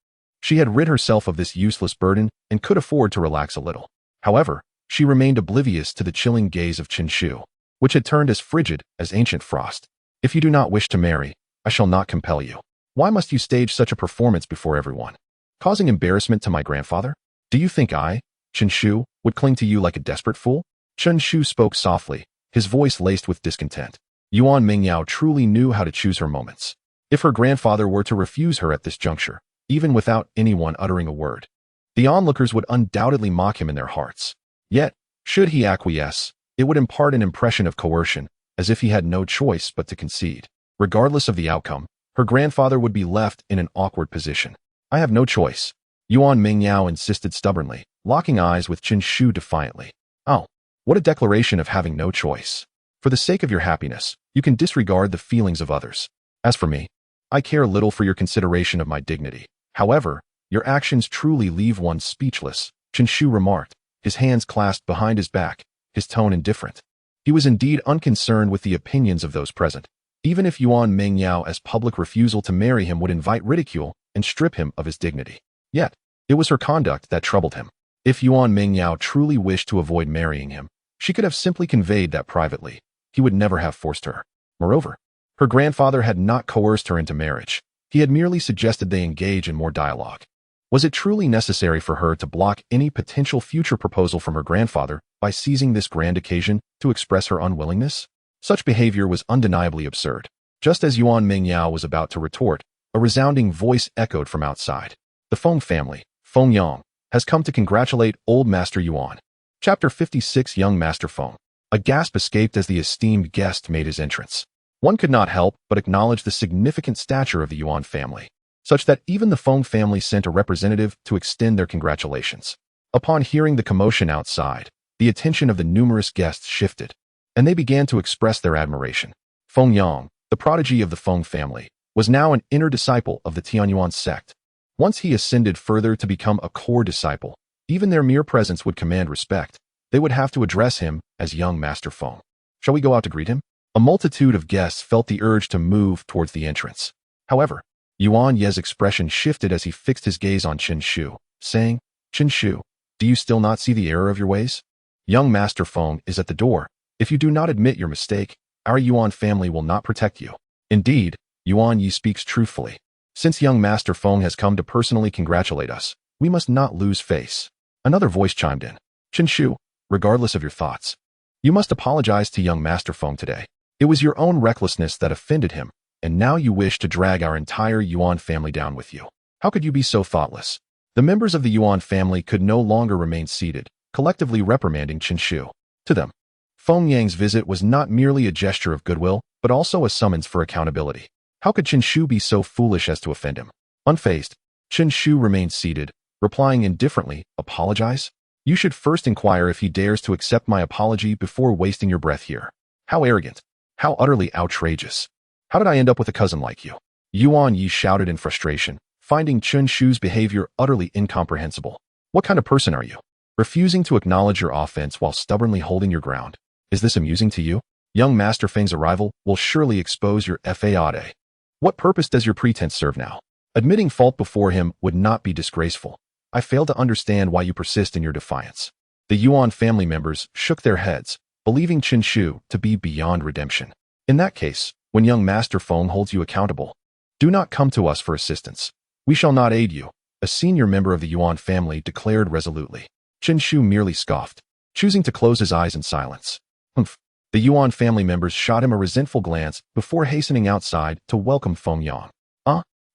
she had rid herself of this useless burden and could afford to relax a little. However, she remained oblivious to the chilling gaze of Chen Shu, which had turned as frigid as ancient frost. "If you do not wish to marry, I shall not compel you. Why must you stage such a performance before everyone, causing embarrassment to my grandfather? Do you think I, Chen Shu, would cling to you like a desperate fool?" Chen Shu spoke softly, his voice laced with discontent. Yuan Mingyao truly knew how to choose her moments. If her grandfather were to refuse her at this juncture, even without anyone uttering a word, the onlookers would undoubtedly mock him in their hearts. Yet, should he acquiesce, it would impart an impression of coercion, as if he had no choice but to concede. Regardless of the outcome, her grandfather would be left in an awkward position. "I have no choice," Yuan Mingyao insisted stubbornly, locking eyes with Chen Shu defiantly. "Oh, what a declaration of having no choice. For the sake of your happiness, you can disregard the feelings of others. As for me, I care little for your consideration of my dignity. However, your actions truly leave one speechless," Chen Shu remarked, his hands clasped behind his back, his tone indifferent. He was indeed unconcerned with the opinions of those present, even if Yuan Mingyao's public refusal to marry him would invite ridicule and strip him of his dignity. Yet, it was her conduct that troubled him. If Yuan Mingyao truly wished to avoid marrying him, she could have simply conveyed that privately. He would never have forced her. Moreover, her grandfather had not coerced her into marriage. He had merely suggested they engage in more dialogue. Was it truly necessary for her to block any potential future proposal from her grandfather by seizing this grand occasion to express her unwillingness? Such behavior was undeniably absurd. Just as Yuan Mingyao was about to retort, a resounding voice echoed from outside. "The Feng family, Feng Yang, has come to congratulate old Master Yuan." Chapter 56. Young Master Feng. A gasp escaped as the esteemed guest made his entrance. One could not help but acknowledge the significant stature of the Yuan family, such that even the Feng family sent a representative to extend their congratulations. Upon hearing the commotion outside, the attention of the numerous guests shifted, and they began to express their admiration. Feng Yang, the prodigy of the Feng family, was now an inner disciple of the Tianyuan sect. Once he ascended further to become a core disciple, even their mere presence would command respect. They would have to address him as young Master Feng. "Shall we go out to greet him?" A multitude of guests felt the urge to move towards the entrance. However, Yuan Ye's expression shifted as he fixed his gaze on Chen Shu, saying, "Chen Shu, do you still not see the error of your ways? Young Master Feng is at the door. If you do not admit your mistake, our Yuan family will not protect you." Indeed, Yuan Yi speaks truthfully. Since young Master Feng has come to personally congratulate us, we must not lose face. Another voice chimed in. "Chen Shu, regardless of your thoughts, you must apologize to young Master Feng today. It was your own recklessness that offended him, and now you wish to drag our entire Yuan family down with you. How could you be so thoughtless?" The members of the Yuan family could no longer remain seated, collectively reprimanding Chen Shu. To them, Feng Yang's visit was not merely a gesture of goodwill, but also a summons for accountability. How could Chen Shu be so foolish as to offend him? Unfazed, Chen Shu remained seated, replying indifferently, "Apologize? You should first inquire if he dares to accept my apology before wasting your breath here. How arrogant! How utterly outrageous! How did I end up with a cousin like you?" Yuan Yi shouted in frustration, finding Chen Shu's behavior utterly incomprehensible. "What kind of person are you? Refusing to acknowledge your offense while stubbornly holding your ground. Is this amusing to you? Young Master Feng's arrival will surely expose your faade. What purpose does your pretense serve now? Admitting fault before him would not be disgraceful. I fail to understand why you persist in your defiance." The Yuan family members shook their heads, believing Chen Shu to be beyond redemption. "In that case, when young Master Feng holds you accountable, do not come to us for assistance. We shall not aid you," a senior member of the Yuan family declared resolutely. Chen Shu merely scoffed, choosing to close his eyes in silence. "Humph." The Yuan family members shot him a resentful glance before hastening outside to welcome Feng Yang.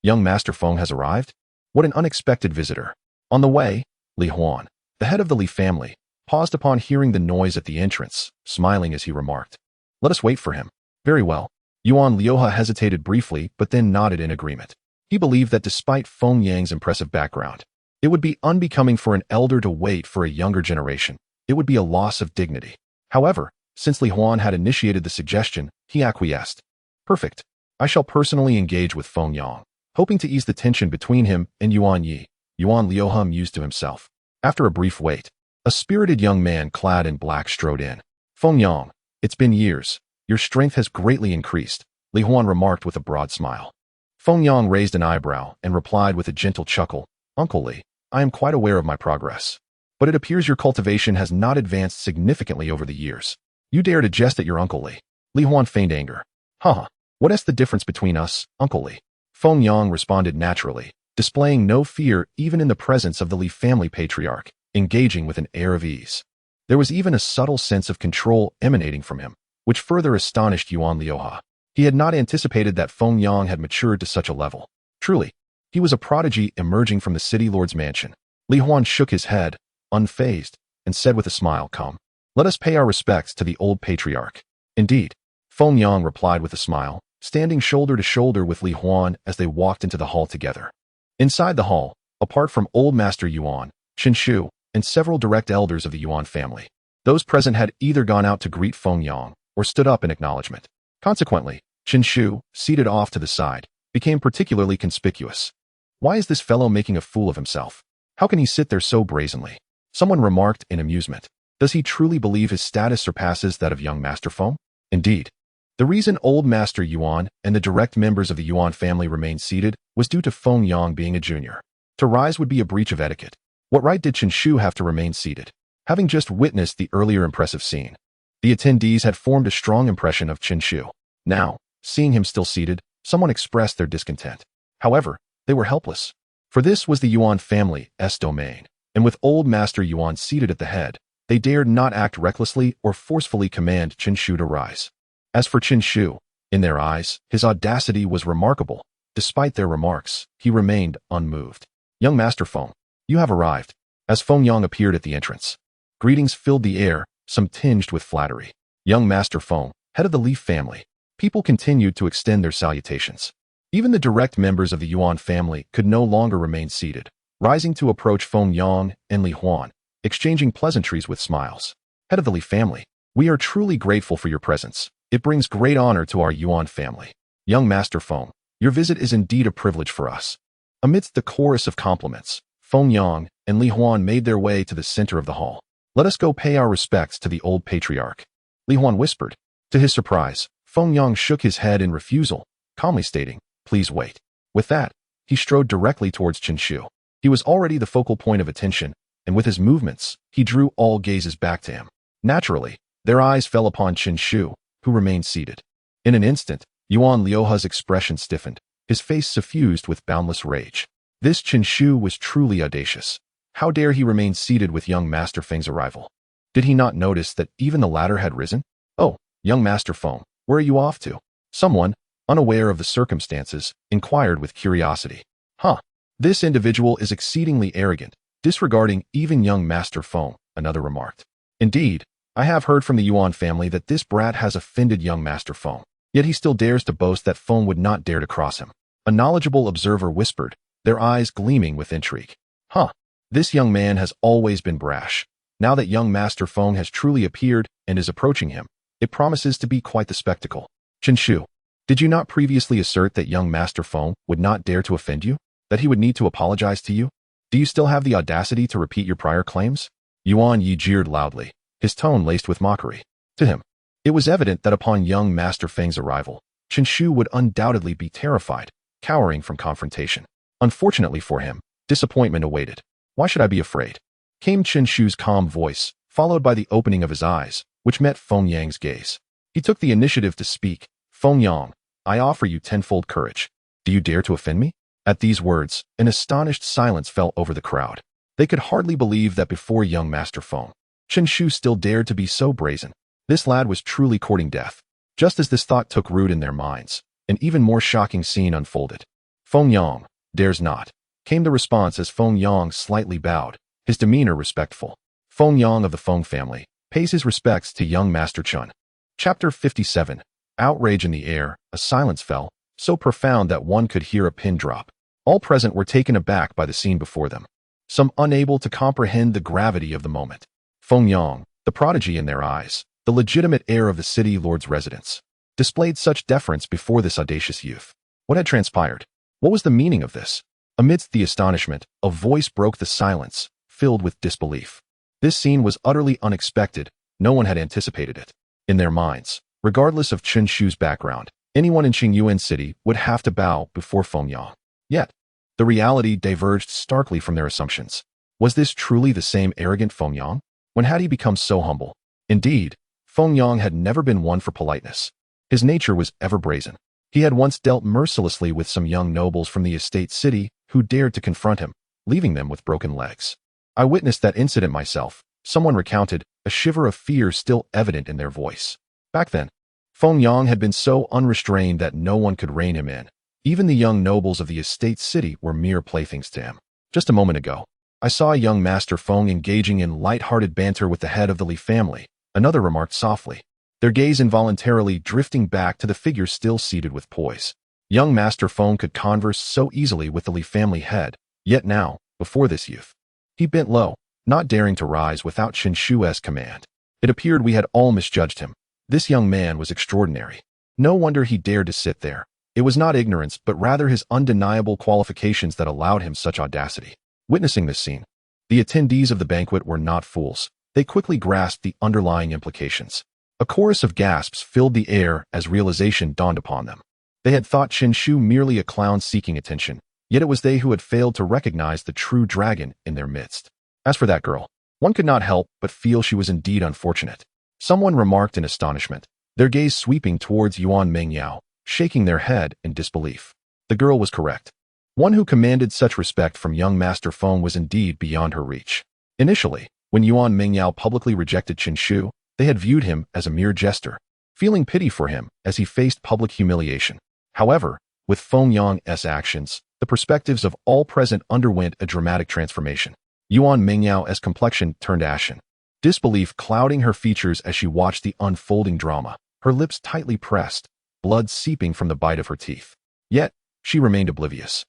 Young Master Feng has arrived? What an unexpected visitor. On the way, Li Huan, the head of the Li family, paused upon hearing the noise at the entrance, smiling as he remarked, "Let us wait for him." "Very well." Yuan Liuha hesitated briefly but then nodded in agreement. He believed that despite Feng Yang's impressive background, it would be unbecoming for an elder to wait for a younger generation. It would be a loss of dignity. However, since Li Huan had initiated the suggestion, he acquiesced. "Perfect. I shall personally engage with Feng Yang," hoping to ease the tension between him and Yuan Yi. Yuan Liuha mused to himself. After a brief wait, a spirited young man clad in black strode in. "Feng Yang, it's been years. Your strength has greatly increased," Li Huan remarked with a broad smile. Feng Yang raised an eyebrow and replied with a gentle chuckle, "Uncle Li, I am quite aware of my progress. But it appears your cultivation has not advanced significantly over the years. You dare to jest at your Uncle Li." Li Huan feigned anger. "Huh, what is the difference between us, Uncle Li?" Feng Yang responded naturally, displaying no fear even in the presence of the Li family patriarch, engaging with an air of ease. There was even a subtle sense of control emanating from him, which further astonished Yuan Liuha. He had not anticipated that Feng Yang had matured to such a level. Truly, he was a prodigy emerging from the city lord's mansion. Li Huan shook his head, unfazed, and said with a smile, "Come, let us pay our respects to the old patriarch." "Indeed," Feng Yang replied with a smile, standing shoulder to shoulder with Li Huan as they walked into the hall together. Inside the hall, apart from Old Master Yuan, Chen Shu, and several direct elders of the Yuan family, those present had either gone out to greet Feng Yang or stood up in acknowledgement. Consequently, Chen Shu, seated off to the side, became particularly conspicuous. "Why is this fellow making a fool of himself? How can he sit there so brazenly?" Someone remarked in amusement. "Does he truly believe his status surpasses that of young Master Feng?" Indeed, the reason Old Master Yuan and the direct members of the Yuan family remained seated was due to Feng Yang being a junior. To rise would be a breach of etiquette. What right did Chen Shu have to remain seated? Having just witnessed the earlier impressive scene, the attendees had formed a strong impression of Chen Shu. Now, seeing him still seated, someone expressed their discontent. However, they were helpless. For this was the Yuan family's domain, and with Old Master Yuan seated at the head, they dared not act recklessly or forcefully command Chen Shu to rise. As for Chen Shu, in their eyes, his audacity was remarkable. Despite their remarks, he remained unmoved. "Young Master Feng, you have arrived." As Feng Yang appeared at the entrance, greetings filled the air, some tinged with flattery. Young Master Feng, head of the Li family. People continued to extend their salutations. Even the direct members of the Yuan family could no longer remain seated, rising to approach Feng Yang and Li Huan, exchanging pleasantries with smiles. "Head of the Li family, we are truly grateful for your presence. It brings great honor to our Yuan family. Young Master Feng, your visit is indeed a privilege for us." Amidst the chorus of compliments, Feng Yang and Li Huan made their way to the center of the hall. "Let us go pay our respects to the old patriarch," Li Huan whispered. To his surprise, Feng Yang shook his head in refusal, calmly stating, "Please wait." With that, he strode directly towards Chen Shu. He was already the focal point of attention, and with his movements, he drew all gazes back to him. Naturally, their eyes fell upon Chen Shu, who remained seated. In an instant, Yuan Liuha's expression stiffened, his face suffused with boundless rage. This Chen Shu was truly audacious. How dare he remain seated with young Master Feng's arrival? Did he not notice that even the latter had risen? "Oh, young Master Feng, where are you off to?" Someone, unaware of the circumstances, inquired with curiosity. "Huh, this individual is exceedingly arrogant, disregarding even young Master Feng," another remarked. "Indeed, I have heard from the Yuan family that this brat has offended young Master Feng. Yet he still dares to boast that Feng would not dare to cross him. A knowledgeable observer whispered, their eyes gleaming with intrigue. Huh, this young man has always been brash. Now that young Master Feng has truly appeared and is approaching him, it promises to be quite the spectacle. Chen Shu, did you not previously assert that young Master Feng would not dare to offend you? That he would need to apologize to you? Do you still have the audacity to repeat your prior claims? Yuan Yi jeered loudly, his tone laced with mockery. To him, it was evident that upon young Master Feng's arrival, Chen Shu would undoubtedly be terrified, cowering from confrontation. Unfortunately for him, disappointment awaited. Why should I be afraid? Came Chen Shu's calm voice, followed by the opening of his eyes, which met Feng Yang's gaze. He took the initiative to speak. Feng Yang, I offer you tenfold courage. Do you dare to offend me? At these words, an astonished silence fell over the crowd. They could hardly believe that before young Master Feng, Chen Shu still dared to be so brazen. This lad was truly courting death. Just as this thought took root in their minds, an even more shocking scene unfolded. Feng Yang, dares not, came the response as Feng Yang slightly bowed, his demeanor respectful. Feng Yang of the Feng family pays his respects to young Master Chen. Chapter 57. Outrage in the air, a silence fell, so profound that one could hear a pin drop. All present were taken aback by the scene before them, some unable to comprehend the gravity of the moment. Feng Yang, the prodigy in their eyes, the legitimate heir of the city lord's residence, displayed such deference before this audacious youth. What had transpired? What was the meaning of this? Amidst the astonishment, a voice broke the silence, filled with disbelief. This scene was utterly unexpected. No one had anticipated it. In their minds, regardless of Chen Shu's background, anyone in Qingyuan City would have to bow before Feng Yang. Yet, the reality diverged starkly from their assumptions. Was this truly the same arrogant Feng Yang? When had he become so humble? Indeed, Feng Yang had never been one for politeness. His nature was ever brazen. He had once dealt mercilessly with some young nobles from the estate city who dared to confront him, leaving them with broken legs. I witnessed that incident myself, someone recounted, a shiver of fear still evident in their voice. Back then, Feng Yang had been so unrestrained that no one could rein him in. Even the young nobles of the estate city were mere playthings to him. Just a moment ago, I saw young Master Feng engaging in light-hearted banter with the head of the Li family, another remarked softly, their gaze involuntarily drifting back to the figure still seated with poise. Young Master Feng could converse so easily with the Li family head, yet now, before this youth, he bent low, not daring to rise without Chen Shu's command. It appeared we had all misjudged him. This young man was extraordinary. No wonder he dared to sit there. It was not ignorance, but rather his undeniable qualifications that allowed him such audacity. Witnessing this scene, the attendees of the banquet were not fools. They quickly grasped the underlying implications. A chorus of gasps filled the air as realization dawned upon them. They had thought Chen Shu merely a clown seeking attention, yet it was they who had failed to recognize the true dragon in their midst. As for that girl, one could not help but feel she was indeed unfortunate. Someone remarked in astonishment, their gaze sweeping towards Yuan Mengyao, shaking their head in disbelief. The girl was correct. One who commanded such respect from young Master Feng was indeed beyond her reach. Initially, when Yuan Mengyao publicly rejected Chen Shu, they had viewed him as a mere jester, feeling pity for him as he faced public humiliation. However, with Feng Yang's actions, the perspectives of all present underwent a dramatic transformation. Yuan Mengyao's complexion turned ashen, disbelief clouding her features as she watched the unfolding drama, her lips tightly pressed, blood seeping from the bite of her teeth. Yet, she remained oblivious,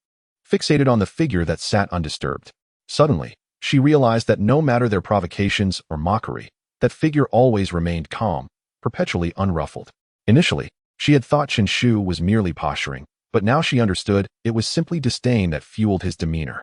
fixated on the figure that sat undisturbed. Suddenly, she realized that no matter their provocations or mockery, that figure always remained calm, perpetually unruffled. Initially, she had thought Chen Shu was merely posturing, but now she understood it was simply disdain that fueled his demeanor.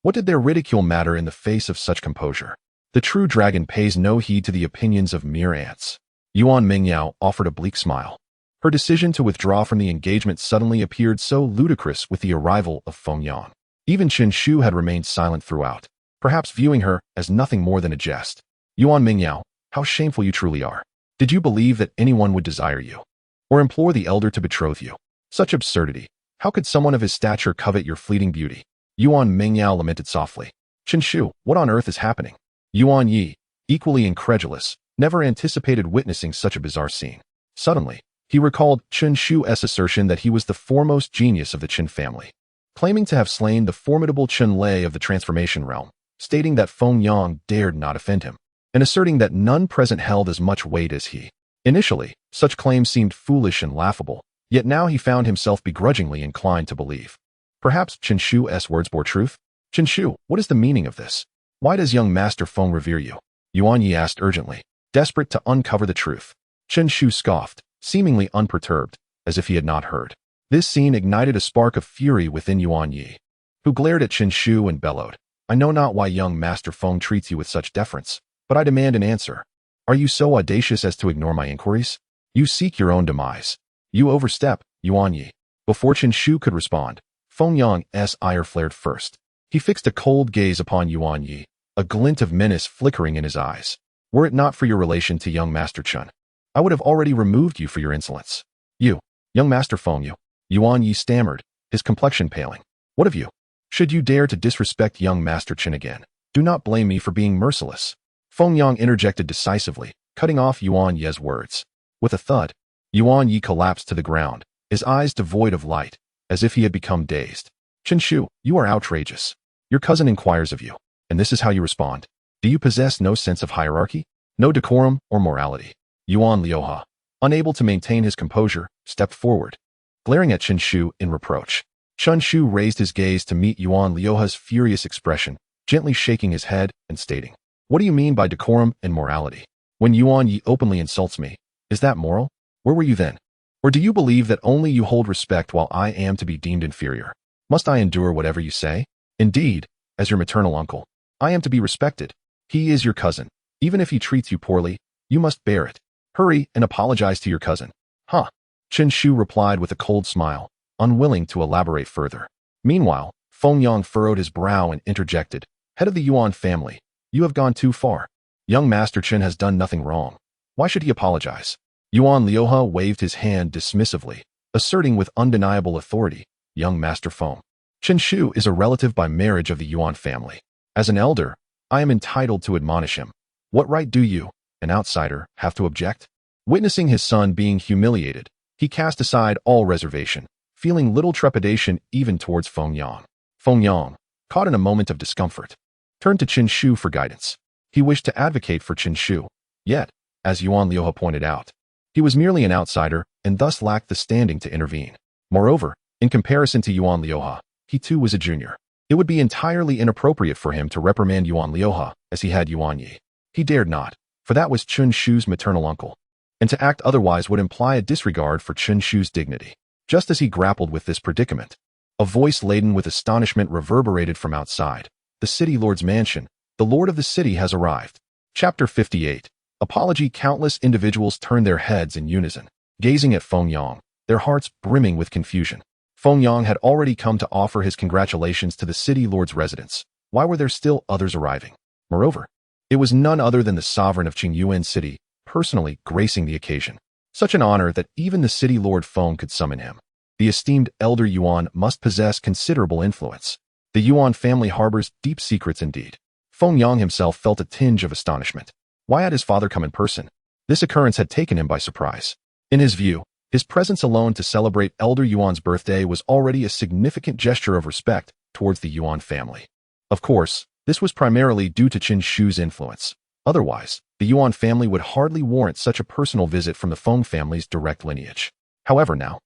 What did their ridicule matter in the face of such composure? The true dragon pays no heed to the opinions of mere ants. Yuan Mengyao offered a bleak smile. Her decision to withdraw from the engagement suddenly appeared so ludicrous with the arrival of Feng Yang. Even Chen Shu had remained silent throughout, perhaps viewing her as nothing more than a jest. Yuan Mengyao, how shameful you truly are. Did you believe that anyone would desire you, or implore the elder to betroth you? Such absurdity. How could someone of his stature covet your fleeting beauty? Yuan Mengyao lamented softly. Chen Shu, what on earth is happening? Yuan Yi, equally incredulous, never anticipated witnessing such a bizarre scene. Suddenly, he recalled Chen Shu's assertion that he was the foremost genius of the Qin family, claiming to have slain the formidable Chen Lei of the transformation realm, stating that Feng Yang dared not offend him, and asserting that none present held as much weight as he. Initially, such claims seemed foolish and laughable, Yet now he found himself begrudgingly inclined to believe. Perhaps Chen Shu's words bore truth? Chen Shu, what is the meaning of this? Why does young Master Feng revere you? Yuan Yi asked urgently, desperate to uncover the truth. Chen Shu scoffed, seemingly unperturbed, as if he had not heard. This scene ignited a spark of fury within Yuan Yi, who glared at Chen Shu and bellowed, I know not why young Master Feng treats you with such deference, but I demand an answer. Are you so audacious as to ignore my inquiries? You seek your own demise. You overstep, Yuan Yi. Before Chen Shu could respond, Feng Yang's ire flared first. He fixed a cold gaze upon Yuan Yi, a glint of menace flickering in his eyes. Were it not for your relation to young Master Chen, I would have already removed you for your insolence. You, young Master Feng, Yuan Yi stammered, his complexion paling. What of you? Should you dare to disrespect young Master Chen again, do not blame me for being merciless. Feng Yang interjected decisively, cutting off Yuan Yi's words. With a thud, Yuan Yi collapsed to the ground, his eyes devoid of light, as if he had become dazed. Chen Shu, you are outrageous. Your cousin inquires of you, and this is how you respond. Do you possess no sense of hierarchy? No decorum or morality? Yuan Liuhe, unable to maintain his composure, stepped forward, glaring at Chen Shu in reproach. Chen Shu raised his gaze to meet Yuan Liuhe's furious expression, gently shaking his head and stating, What do you mean by decorum and morality? When Yuan Yi openly insults me, is that moral? Where were you then? Or do you believe that only you hold respect while I am to be deemed inferior? Must I endure whatever you say? Indeed, as your maternal uncle, I am to be respected. He is your cousin. Even if he treats you poorly, you must bear it. Hurry and apologize to your cousin. Huh? Chen Shu replied with a cold smile, unwilling to elaborate further. Meanwhile, Feng Yang furrowed his brow and interjected, Head of the Yuan family, you have gone too far. Young Master Chen has done nothing wrong. Why should he apologize? Yuan Liuhe waved his hand dismissively, asserting with undeniable authority, Young Master Feng. Chen Shu is a relative by marriage of the Yuan family. As an elder, I am entitled to admonish him. What right do you, an outsider, have to object? Witnessing his son being humiliated, he cast aside all reservation, feeling little trepidation even towards Feng Yang. Feng Yang, caught in a moment of discomfort, turned to Chen Shu for guidance. He wished to advocate for Chen Shu, yet, as Yuan Liuhe pointed out, he was merely an outsider and thus lacked the standing to intervene. Moreover, in comparison to Yuan Liuhe, he too was a junior. It would be entirely inappropriate for him to reprimand Yuan Liuhe as he had Yuan Yi. He dared not, for that was Chen Shu's maternal uncle, and to act otherwise would imply a disregard for Chen Shu's dignity. Just as he grappled with this predicament, a voice laden with astonishment reverberated from outside. The city lord's mansion. The lord of the city has arrived. Chapter 58. Apology. Countless individuals turned their heads in unison, gazing at Feng Yang, their hearts brimming with confusion. Feng Yang had already come to offer his congratulations to the city lord's residents. Why were there still others arriving? Moreover, it was none other than the sovereign of Qingyuan City, personally gracing the occasion. Such an honor that even the city lord Feng could summon him. The esteemed elder Yuan must possess considerable influence. The Yuan family harbors deep secrets indeed. Feng Yang himself felt a tinge of astonishment. Why had his father come in person? This occurrence had taken him by surprise. In his view, his presence alone to celebrate Elder Yuan's birthday was already a significant gesture of respect towards the Yuan family. Of course, this was primarily due to Chen Shu's influence. Otherwise, the Yuan family would hardly warrant such a personal visit from the Feng family's direct lineage. However now,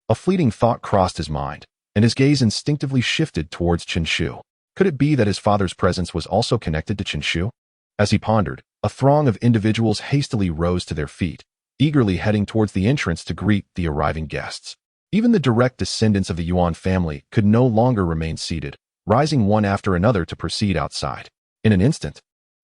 a fleeting thought crossed his mind, and his gaze instinctively shifted towards Chen Shu. Could it be that his father's presence was also connected to Chen Shu? As he pondered, a throng of individuals hastily rose to their feet, eagerly heading towards the entrance to greet the arriving guests. Even the direct descendants of the Yuan family could no longer remain seated, rising one after another to proceed outside. In an instant,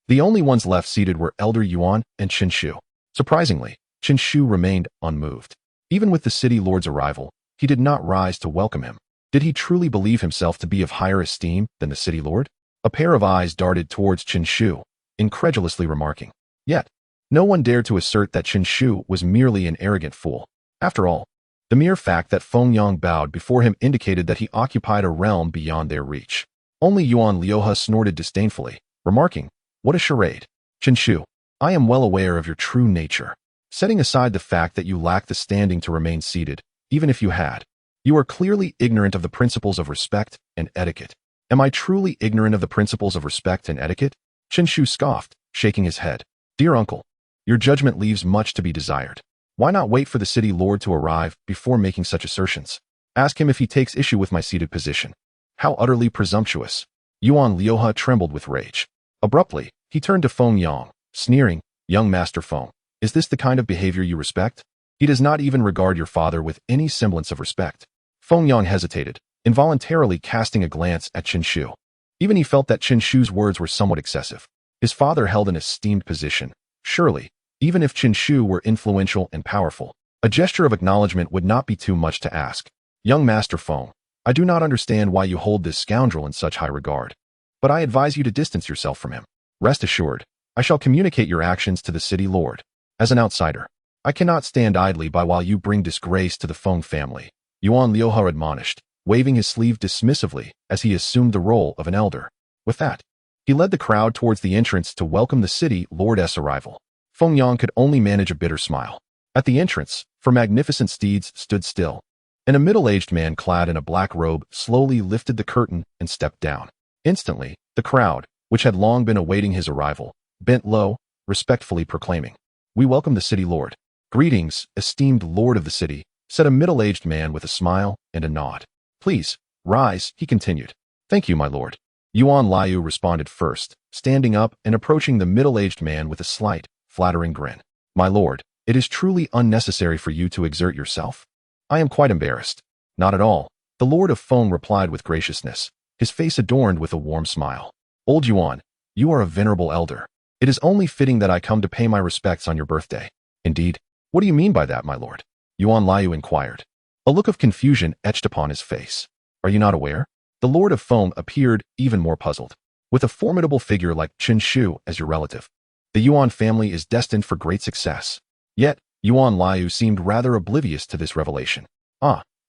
the only ones left seated were Elder Yuan and Chen Shu. Surprisingly, Chen Shu remained unmoved. Even with the city lord's arrival, he did not rise to welcome him. Did he truly believe himself to be of higher esteem than the city lord? A pair of eyes darted towards Chen Shu, incredulously remarking. Yet, no one dared to assert that Chen Shu was merely an arrogant fool. After all, the mere fact that Feng Yang bowed before him indicated that he occupied a realm beyond their reach. Only Yuan Liuhe snorted disdainfully, remarking, What a charade. Chen Shu, I am well aware of your true nature. Setting aside the fact that you lack the standing to remain seated, even if you had, you are clearly ignorant of the principles of respect and etiquette. Am I truly ignorant of the principles of respect and etiquette? Chen Shu scoffed, shaking his head. Dear uncle, your judgment leaves much to be desired. Why not wait for the city lord to arrive before making such assertions? Ask him if he takes issue with my seated position. How utterly presumptuous. Yuan Liuhe trembled with rage. Abruptly, he turned to Feng Yang, sneering, "Young Master Feng, is this the kind of behavior you respect? He does not even regard your father with any semblance of respect." Feng Yang hesitated, involuntarily casting a glance at Qin Shu. Even he felt that Qin Shu's words were somewhat excessive. His father held an esteemed position. Surely, even if Qin Shu were influential and powerful, a gesture of acknowledgement would not be too much to ask. "Young Master Feng, I do not understand why you hold this scoundrel in such high regard, but I advise you to distance yourself from him. Rest assured, I shall communicate your actions to the city lord. As an outsider, I cannot stand idly by while you bring disgrace to the Feng family," Yuan Liuhe admonished, waving his sleeve dismissively as he assumed the role of an elder. With that, he led the crowd towards the entrance to welcome the city lord's arrival. Feng Yang could only manage a bitter smile. At the entrance, four magnificent steeds stood still, and a middle-aged man clad in a black robe slowly lifted the curtain and stepped down. Instantly, the crowd, which had long been awaiting his arrival, bent low, respectfully proclaiming, "We welcome the city lord." "Greetings, esteemed lord of the city," said a middle-aged man with a smile and a nod. "Please, rise," he continued. "Thank you, my lord." Yuan Liu responded first, standing up and approaching the middle-aged man with a slight, flattering grin. "My lord, it is truly unnecessary for you to exert yourself. I am quite embarrassed." "Not at all," the Lord of Feng replied with graciousness, his face adorned with a warm smile. "Old Yuan, you are a venerable elder. It is only fitting that I come to pay my respects on your birthday." "Indeed? What do you mean by that, my lord?" Yuan Liu inquired. A look of confusion etched upon his face. "Are you not aware?" The Lord of Feng appeared even more puzzled. "With a formidable figure like Qin Shu as your relative, the Yuan family is destined for great success." Yet, Yuan Liu seemed rather oblivious to this revelation.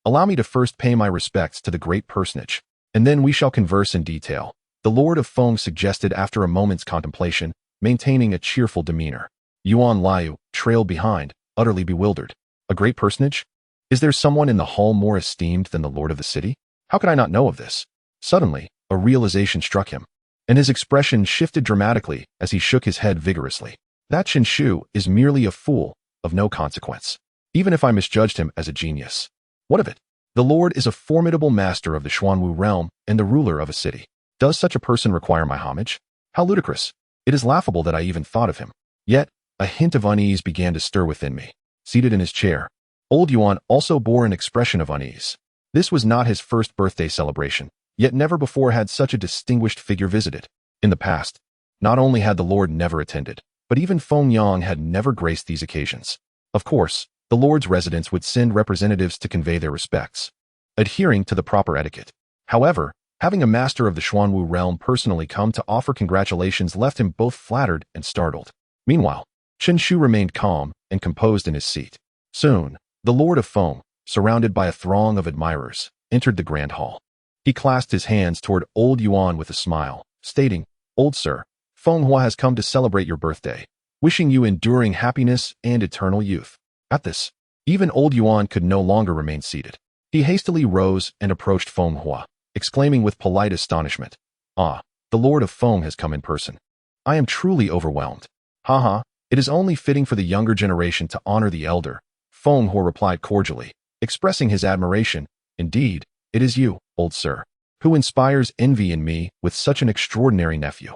Allow me to first pay my respects to the great personage, and then we shall converse in detail," the Lord of Feng suggested after a moment's contemplation, maintaining a cheerful demeanor. Yuan Liu trailed behind, utterly bewildered. "A great personage? Is there someone in the hall more esteemed than the lord of the city? How could I not know of this?" Suddenly, a realization struck him, and his expression shifted dramatically as he shook his head vigorously. "That Qin Shu is merely a fool, of no consequence, even if I misjudged him as a genius. What of it? The lord is a formidable master of the Xuanwu realm and the ruler of a city. Does such a person require my homage? How ludicrous! It is laughable that I even thought of him." Yet, a hint of unease began to stir within me. Seated in his chair, old Yuan also bore an expression of unease. This was not his first birthday celebration, yet never before had such a distinguished figure visited. In the past, not only had the lord never attended, but even Feng Yang had never graced these occasions. Of course, the lord's residence would send representatives to convey their respects, adhering to the proper etiquette. However, having a master of the Xuanwu realm personally come to offer congratulations left him both flattered and startled. Meanwhile, Qin Shu remained calm and composed in his seat. Soon, the Lord of Feng, surrounded by a throng of admirers, entered the grand hall. He clasped his hands toward old Yuan with a smile, stating, "Old sir, Feng Hua has come to celebrate your birthday, wishing you enduring happiness and eternal youth." At this, even old Yuan could no longer remain seated. He hastily rose and approached Feng Hua, exclaiming with polite astonishment, "Ah, the Lord of Feng has come in person. I am truly overwhelmed." "Haha, it is only fitting for the younger generation to honor the elder," Feng Hua replied cordially, expressing his admiration. "Indeed, it is you, old sir, who inspires envy in me with such an extraordinary nephew."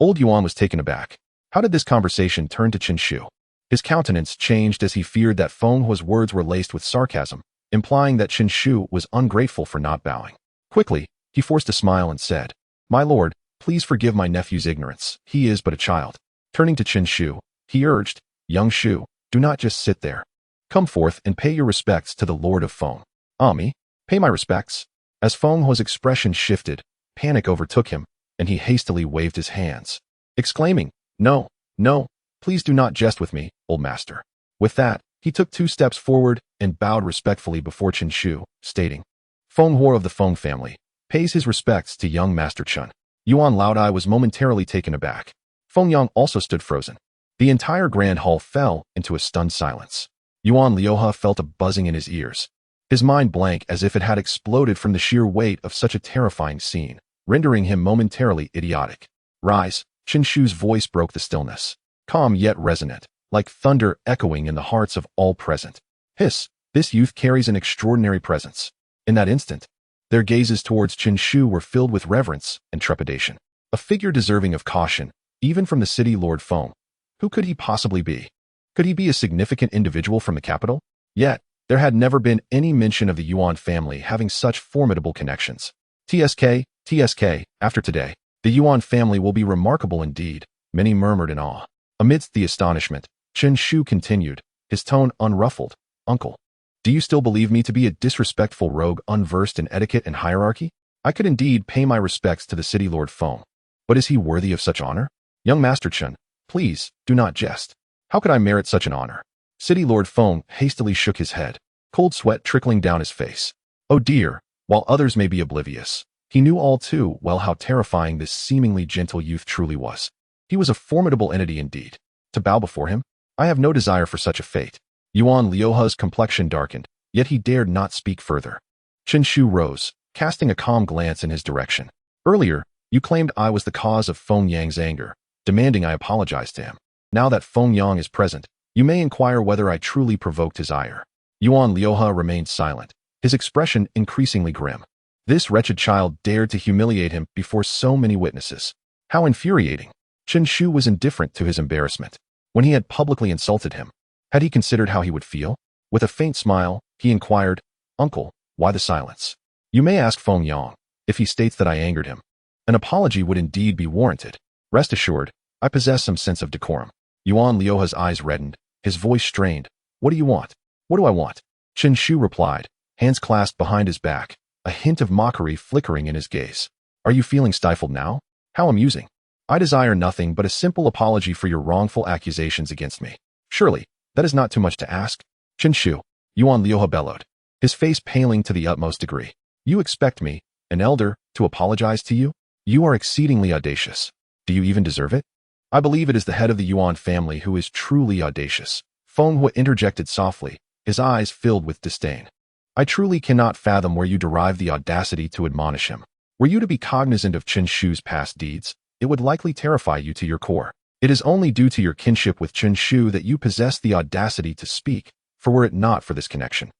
Old Yuan was taken aback. How did this conversation turn to Qin Shu? His countenance changed as he feared that Feng Hua's words were laced with sarcasm, implying that Qin Shu was ungrateful for not bowing. Quickly, he forced a smile and said, "My lord, please forgive my nephew's ignorance. He is but a child." Turning to Qin Shu, he urged, "Young Shu, do not just sit there. Come forth and pay your respects to the Lord of Feng." "Me? Pay my respects?" As Feng Hua's expression shifted, panic overtook him, and he hastily waved his hands, exclaiming, No, please do not jest with me, old master." With that, he took 2 steps forward and bowed respectfully before Qin Shu, stating, "Feng Hua of the Feng family pays his respects to young Master Chen." Yuan Laodai was momentarily taken aback. Feng Yang also stood frozen. The entire grand hall fell into a stunned silence. Yuan Liuhe felt a buzzing in his ears, his mind blank as if it had exploded from the sheer weight of such a terrifying scene, rendering him momentarily idiotic. "Rise," Qin Shu's voice broke the stillness, calm yet resonant. like thunder echoing in the hearts of all present. Hiss, this youth carries an extraordinary presence. In that instant, their gazes towards Chen Shu were filled with reverence and trepidation. A figure deserving of caution, even from the city Lord Feng. Who could he possibly be? Could he be a significant individual from the capital? Yet, there had never been any mention of the Yuan family having such formidable connections. TSK, after today, the Yuan family will be remarkable indeed, many murmured in awe. Amidst the astonishment, Chen Shu continued, his tone unruffled. Uncle, do you still believe me to be a disrespectful rogue unversed in etiquette and hierarchy? I could indeed pay my respects to the city Lord Feng. But is he worthy of such honor? Young Master Chen, please, do not jest. How could I merit such an honor? City Lord Feng hastily shook his head, cold sweat trickling down his face. Oh dear, while others may be oblivious, he knew all too well how terrifying this seemingly gentle youth truly was. He was a formidable entity indeed. To bow before him? I have no desire for such a fate. Yuan Liuhe's complexion darkened, yet he dared not speak further. Chen Shu rose, casting a calm glance in his direction. Earlier, you claimed I was the cause of Feng Yang's anger, demanding I apologize to him. Now that Feng Yang is present, you may inquire whether I truly provoked his ire. Yuan Liuhe remained silent, his expression increasingly grim. This wretched child dared to humiliate him before so many witnesses. How infuriating! Chen Shu was indifferent to his embarrassment. When he had publicly insulted him, had he considered how he would feel? With a faint smile, he inquired, Uncle, why the silence? You may ask Feng Yang, if he states that I angered him. An apology would indeed be warranted. Rest assured, I possess some sense of decorum. Yuan Liuhe's eyes reddened, his voice strained. What do you want? What do I want? Chen Shu replied, hands clasped behind his back, a hint of mockery flickering in his gaze. Are you feeling stifled now? How amusing. I desire nothing but a simple apology for your wrongful accusations against me. Surely, that is not too much to ask. Chen Shu, Yuan Liuhe bellowed, his face paling to the utmost degree. You expect me, an elder, to apologize to you? You are exceedingly audacious. Do you even deserve it? I believe it is the head of the Yuan family who is truly audacious. Feng Hui interjected softly, his eyes filled with disdain. I truly cannot fathom where you derive the audacity to admonish him. Were you to be cognizant of Chen Shu's past deeds, it would likely terrify you to your core. It is only due to your kinship with Chen Shu that you possess the audacity to speak, for were it not for this connection,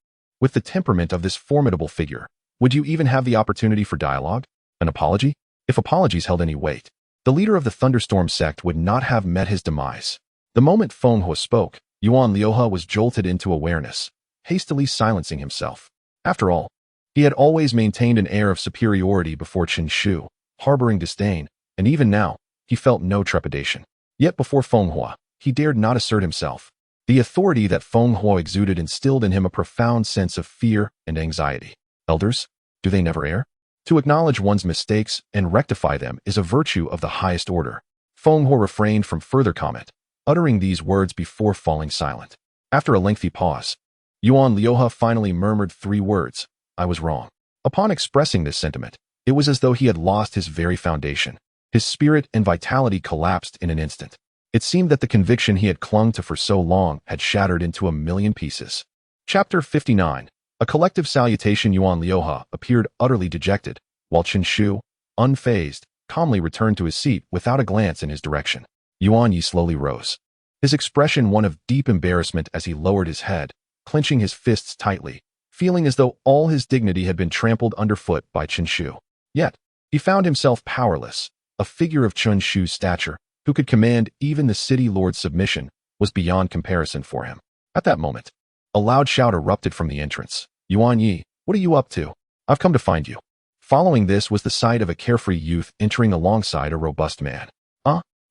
with the temperament of this formidable figure, would you even have the opportunity for dialogue? An apology? If apologies held any weight, the leader of the Thunderstorm sect would not have met his demise. The moment Feng Hui spoke, Yuan Liuhe was jolted into awareness, hastily silencing himself. After all, he had always maintained an air of superiority before Chen Shu, harboring disdain, and even now, he felt no trepidation. Yet before Feng Hui, he dared not assert himself. The authority that Feng Hui exuded instilled in him a profound sense of fear and anxiety. Elders, do they never err? To acknowledge one's mistakes and rectify them is a virtue of the highest order. Feng Hui refrained from further comment, uttering these words before falling silent. After a lengthy pause, Yuan Liuhe finally murmured 3 words, I was wrong. Upon expressing this sentiment, it was as though he had lost his very foundation. His spirit and vitality collapsed in an instant. It seemed that the conviction he had clung to for so long had shattered into a million pieces. Chapter 59. A collective salutation. Yuan Liuhe appeared utterly dejected, while Chen Shu, unfazed, calmly returned to his seat without a glance in his direction. Yuan Yi slowly rose, his expression one of deep embarrassment as he lowered his head, clenching his fists tightly, feeling as though all his dignity had been trampled underfoot by Chen Shu. Yet, he found himself powerless. A figure of Chen Shu's stature, who could command even the city lord's submission, was beyond comparison for him. At that moment, a loud shout erupted from the entrance. Yuan Yi, what are you up to? I've come to find you. Following this was the sight of a carefree youth entering alongside a robust man.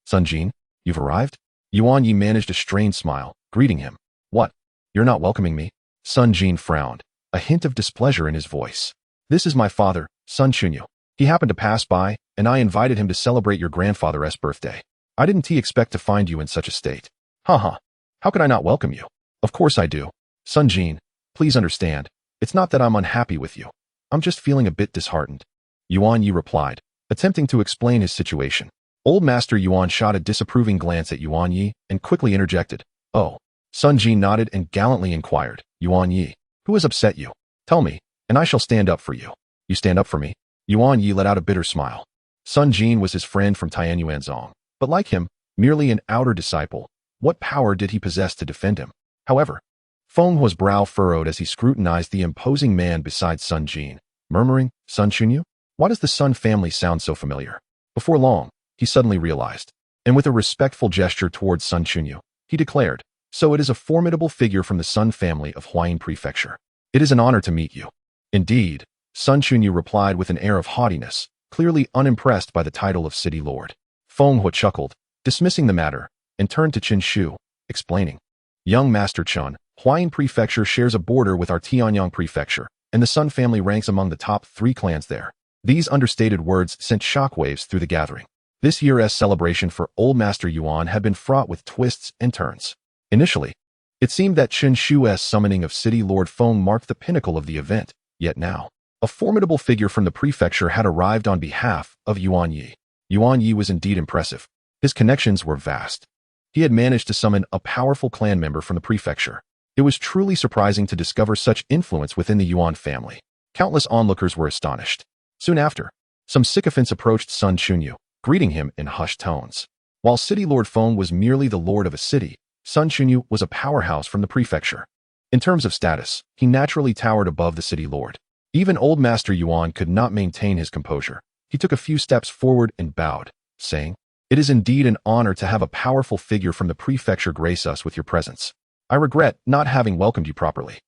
Sun Jin, you've arrived? Yuan Yi managed a strained smile, greeting him. What? You're not welcoming me? Sun Jin frowned, a hint of displeasure in his voice. This is my father, Sun Chunyu. He happened to pass by, and I invited him to celebrate your grandfather's birthday. I didn't expect to find you in such a state. Haha. How could I not welcome you? Of course I do. Sun Jin, please understand, it's not that I'm unhappy with you. I'm just feeling a bit disheartened. Yuan Yi replied, attempting to explain his situation. Old Master Yuan shot a disapproving glance at Yuan Yi and quickly interjected. Oh. Sun Jin nodded and gallantly inquired, Yuan Yi, who has upset you? Tell me, and I shall stand up for you. You stand up for me? Yuan Yi let out a bitter smile. Sun Jin was his friend from Tianyuanzong, but like him, merely an outer disciple. What power did he possess to defend him? However, Feng Hua's brow furrowed as he scrutinized the imposing man beside Sun Jin, murmuring, Sun Chunyu? Why does the Sun family sound so familiar? Before long, he suddenly realized, and with a respectful gesture towards Sun Chunyu, he declared, so it is a formidable figure from the Sun family of Huayin Prefecture. It is an honor to meet you. Indeed, Sun Chunyu replied with an air of haughtiness, clearly unimpressed by the title of City Lord. Feng Hua chuckled, dismissing the matter, and turned to Qin Shu, explaining, Young Master Chun, Huayin Prefecture shares a border with our Tianyang Prefecture, and the Sun family ranks among the top 3 clans there. These understated words sent shockwaves through the gathering. This year's celebration for Old Master Yuan had been fraught with twists and turns. Initially, it seemed that Qin Shu's summoning of City Lord Feng marked the pinnacle of the event, yet now, a formidable figure from the prefecture had arrived on behalf of Yuan Yi. Yuan Yi was indeed impressive. His connections were vast. He had managed to summon a powerful clan member from the prefecture. It was truly surprising to discover such influence within the Yuan family. Countless onlookers were astonished. Soon after, some sycophants approached Sun Chunyu, greeting him in hushed tones. While City Lord Feng was merely the lord of a city, Sun Chunyu was a powerhouse from the prefecture. In terms of status, he naturally towered above the city lord. Even Old Master Yuan could not maintain his composure. He took a few steps forward and bowed, saying, It is indeed an honor to have a powerful figure from the prefecture grace us with your presence. I regret not having welcomed you properly.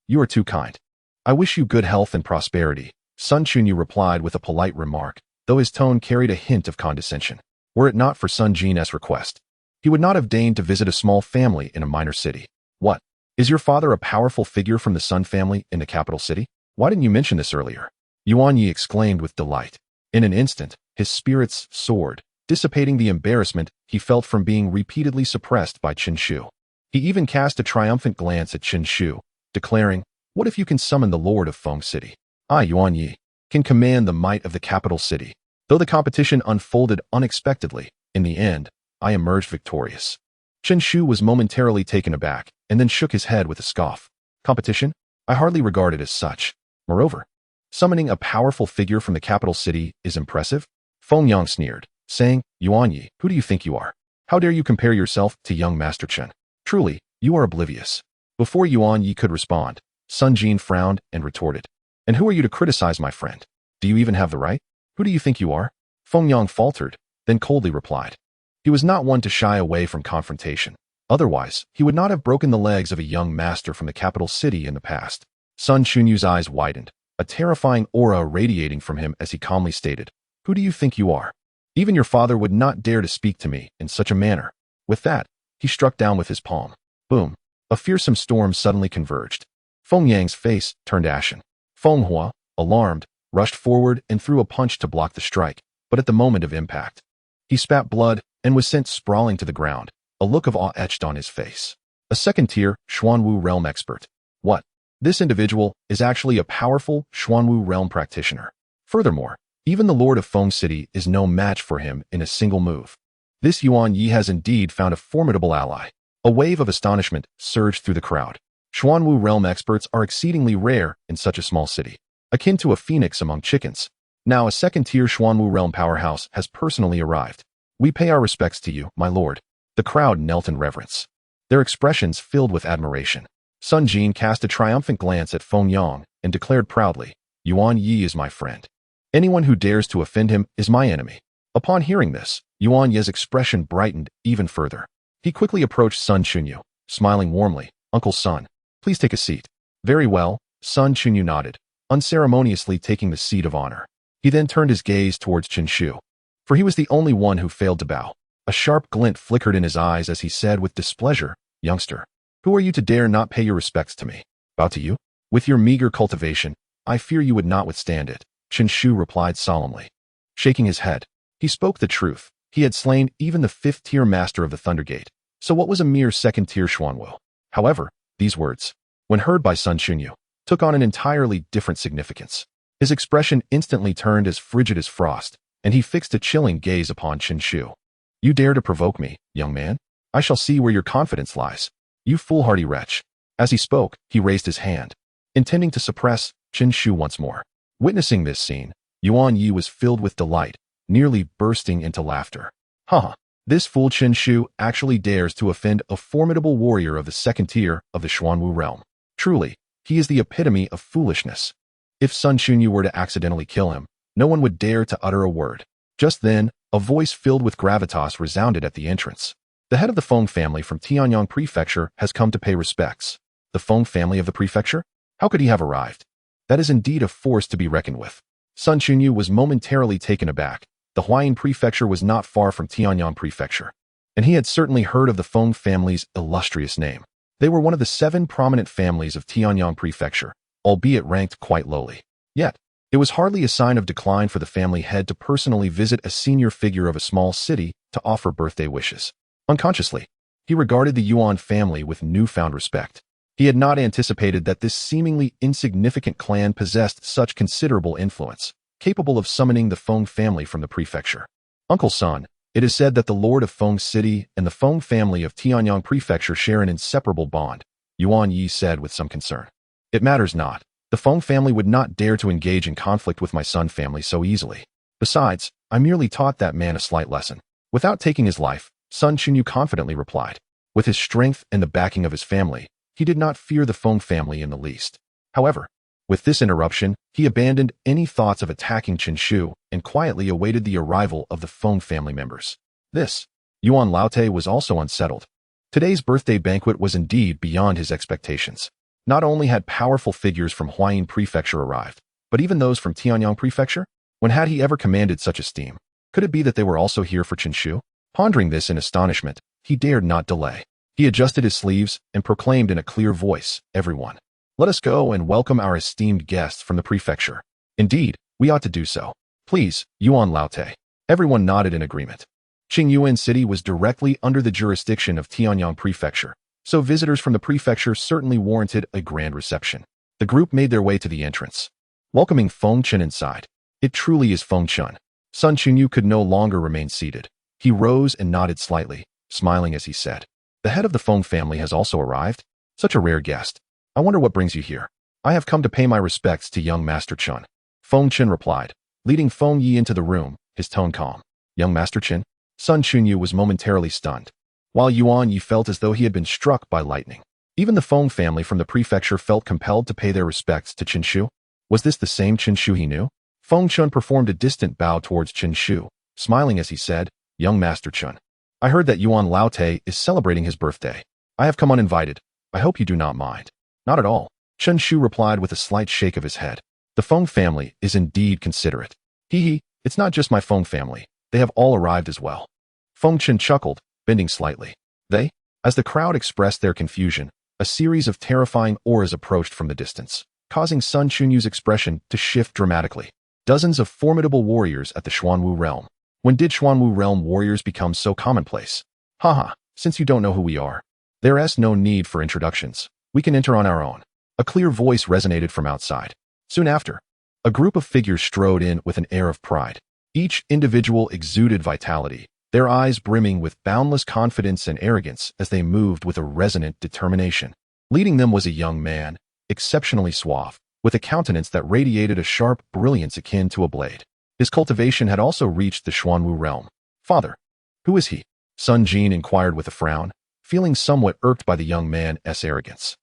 You are too kind. I wish you good health and prosperity, Sun Chunyu replied with a polite remark, though his tone carried a hint of condescension. Were it not for Sun Jin's request, he would not have deigned to visit a small family in a minor city. What? Is your father a powerful figure from the Sun family in the capital city? Why didn't you mention this earlier? Yuan Yi exclaimed with delight. In an instant, his spirits soared, dissipating the embarrassment he felt from being repeatedly suppressed by Qin Shu. He even cast a triumphant glance at Qin Shu, declaring, What if you can summon the Lord of Feng City? I, Yuan Yi, can command the might of the capital city. Though the competition unfolded unexpectedly, in the end, I emerged victorious. Qin Shu was momentarily taken aback, and then shook his head with a scoff. Competition? I hardly regard it as such. Moreover, summoning a powerful figure from the capital city is impressive? Feng Yang sneered, saying, Yuan Yi, who do you think you are? How dare you compare yourself to young Master Chen? Truly, you are oblivious. Before Yuan Yi could respond, Sun Jin frowned and retorted. And who are you to criticize my friend? Do you even have the right? Who do you think you are? Feng Yang faltered, then coldly replied. He was not one to shy away from confrontation. Otherwise, he would not have broken the legs of a young master from the capital city in the past. Sun Chunyu's eyes widened, a terrifying aura radiating from him as he calmly stated, Who do you think you are? Even your father would not dare to speak to me in such a manner. With that, he struck down with his palm. Boom. A fearsome storm suddenly converged. Feng Yang's face turned ashen. Feng Hua, alarmed, rushed forward and threw a punch to block the strike, but at the moment of impact, he spat blood and was sent sprawling to the ground, a look of awe etched on his face. A second-tier Xuanwu realm expert. What? This individual is actually a powerful Xuanwu realm practitioner. Furthermore, even the Lord of Feng City is no match for him in a single move. This Yuan Yi has indeed found a formidable ally. A wave of astonishment surged through the crowd. Xuanwu realm experts are exceedingly rare in such a small city, akin to a phoenix among chickens. Now a second-tier Xuanwu realm powerhouse has personally arrived. We pay our respects to you, my lord. The crowd knelt in reverence, their expressions filled with admiration. Sun Jin cast a triumphant glance at Feng Yang and declared proudly, Yuan Yi is my friend. Anyone who dares to offend him is my enemy. Upon hearing this, Yuan Yi's expression brightened even further. He quickly approached Sun Chunyu, smiling warmly, Uncle Sun, please take a seat. Very well, Sun Chunyu nodded, unceremoniously taking the seat of honor. He then turned his gaze towards Qin Shu, for he was the only one who failed to bow. A sharp glint flickered in his eyes as he said with displeasure, Youngster, who are you to dare not pay your respects to me? Bow to you? With your meager cultivation, I fear you would not withstand it, Qin Shu replied solemnly. Shaking his head, he spoke the truth. He had slain even the fifth-tier master of the Thundergate, so what was a mere second-tier Xuanwu? However, these words, when heard by Sun Chunyu, took on an entirely different significance. His expression instantly turned as frigid as frost, and he fixed a chilling gaze upon Qin Shu. You dare to provoke me, young man? I shall see where your confidence lies. You foolhardy wretch. As he spoke, he raised his hand, intending to suppress Qin Shu once more. Witnessing this scene, Yuan Yi was filled with delight, nearly bursting into laughter. Ha! This fool Chen Shu actually dares to offend a formidable warrior of the second tier of the Xuanwu realm. Truly, he is the epitome of foolishness. If Sun Chunyu were to accidentally kill him, no one would dare to utter a word. Just then, a voice filled with gravitas resounded at the entrance. The head of the Feng family from Tianyang Prefecture has come to pay respects. The Feng family of the prefecture? How could he have arrived? That is indeed a force to be reckoned with. Sun Chunyu was momentarily taken aback. The Huayin Prefecture was not far from Tianyang Prefecture, and he had certainly heard of the Feng family's illustrious name. They were one of the 7 prominent families of Tianyang Prefecture, albeit ranked quite lowly. Yet, it was hardly a sign of decline for the family head to personally visit a senior figure of a small city to offer birthday wishes. Unconsciously, he regarded the Yuan family with newfound respect. He had not anticipated that this seemingly insignificant clan possessed such considerable influence, capable of summoning the Feng family from the prefecture. Uncle Sun, it is said that the Lord of Feng City and the Feng family of Tianyang Prefecture share an inseparable bond, Yuan Yi said with some concern. It matters not. The Feng family would not dare to engage in conflict with my Sun family so easily. Besides, I merely taught that man a slight lesson. Without taking his life, Sun Chunyu confidently replied. With his strength and the backing of his family, he did not fear the Feng family in the least. However, with this interruption, he abandoned any thoughts of attacking Chen Shu and quietly awaited the arrival of the Feng family members. This, Yuan Laote was also unsettled. Today's birthday banquet was indeed beyond his expectations. Not only had powerful figures from Huayin Prefecture arrived, but even those from Tianyang Prefecture? When had he ever commanded such esteem? Could it be that they were also here for Chen Shu? Pondering this in astonishment, he dared not delay. He adjusted his sleeves and proclaimed in a clear voice, "Everyone, let us go and welcome our esteemed guests from the prefecture. Indeed, we ought to do so. Please, Yuan Laote." Everyone nodded in agreement. Qingyuan City was directly under the jurisdiction of Tianyang Prefecture, so visitors from the prefecture certainly warranted a grand reception. The group made their way to the entrance, welcoming Feng Chen inside. It truly is Feng Chen. Sun Chunyu could no longer remain seated. He rose and nodded slightly, smiling as he said, "The head of the Feng family has also arrived? Such a rare guest. I wonder what brings you here." "I have come to pay my respects to young Master Chen," Feng Chen replied, leading Feng Yi into the room, his tone calm. "Young Master Chen?" Sun Chunyu was momentarily stunned, while Yuan Yi felt as though he had been struck by lightning. Even the Feng family from the prefecture felt compelled to pay their respects to Chen Shu. Was this the same Chen Shu he knew? Feng Chen performed a distant bow towards Chen Shu, smiling as he said, "Young Master Chen, I heard that Yuan Laote is celebrating his birthday. I have come uninvited. I hope you do not mind." "Not at all," Chen Shu replied with a slight shake of his head. "The Feng family is indeed considerate. Hee, it's not just my Feng family. They have all arrived as well." Feng Chen chuckled, bending slightly. "They?" As the crowd expressed their confusion, a series of terrifying auras approached from the distance, causing Sun Chunyu's expression to shift dramatically. Dozens of formidable warriors at the Xuanwu realm. When did Xuanwu realm warriors become so commonplace? Haha, since you don't know who we are, there's no need for introductions. We can enter on our own. A clear voice resonated from outside. Soon after, a group of figures strode in with an air of pride. Each individual exuded vitality, their eyes brimming with boundless confidence and arrogance as they moved with a resonant determination. Leading them was a young man, exceptionally suave, with a countenance that radiated a sharp brilliance akin to a blade. His cultivation had also reached the Xuanwu realm. "Father, who is he?" Sun Jin inquired with a frown, feeling somewhat irked by the young man's arrogance.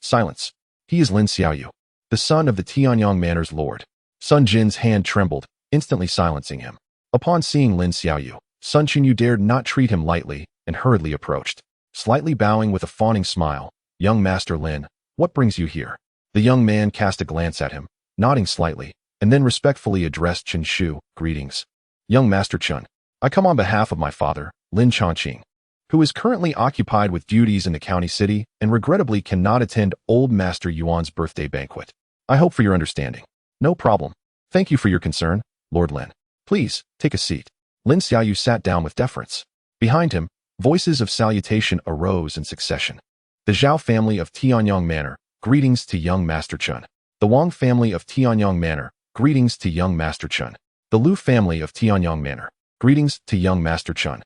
Silence. He is Lin Xiaoyu, the son of the Tianyang Manor's lord." Sun Jin's hand trembled, instantly silencing him. Upon seeing Lin Xiaoyu, Sun Chunyu dared not treat him lightly and hurriedly approached. Slightly bowing with a fawning smile, "Young Master Lin, what brings you here?" The young man cast a glance at him, nodding slightly, and then respectfully addressed Chen Shu, "Greetings. Young Master Chen, I come on behalf of my father, Lin Chongqing, who is currently occupied with duties in the county city and regrettably cannot attend old Master Yuan's birthday banquet. I hope for your understanding." "No problem. Thank you for your concern, Lord Lin. Please, take a seat." Lin Xiaoyu sat down with deference. Behind him, voices of salutation arose in succession. The Zhao family of Tianyang Manor, "Greetings to young Master Chen." The Wang family of Tianyang Manor, "Greetings to young Master Chen." The Liu family of Tianyang Manor, "Greetings to young Master Chen."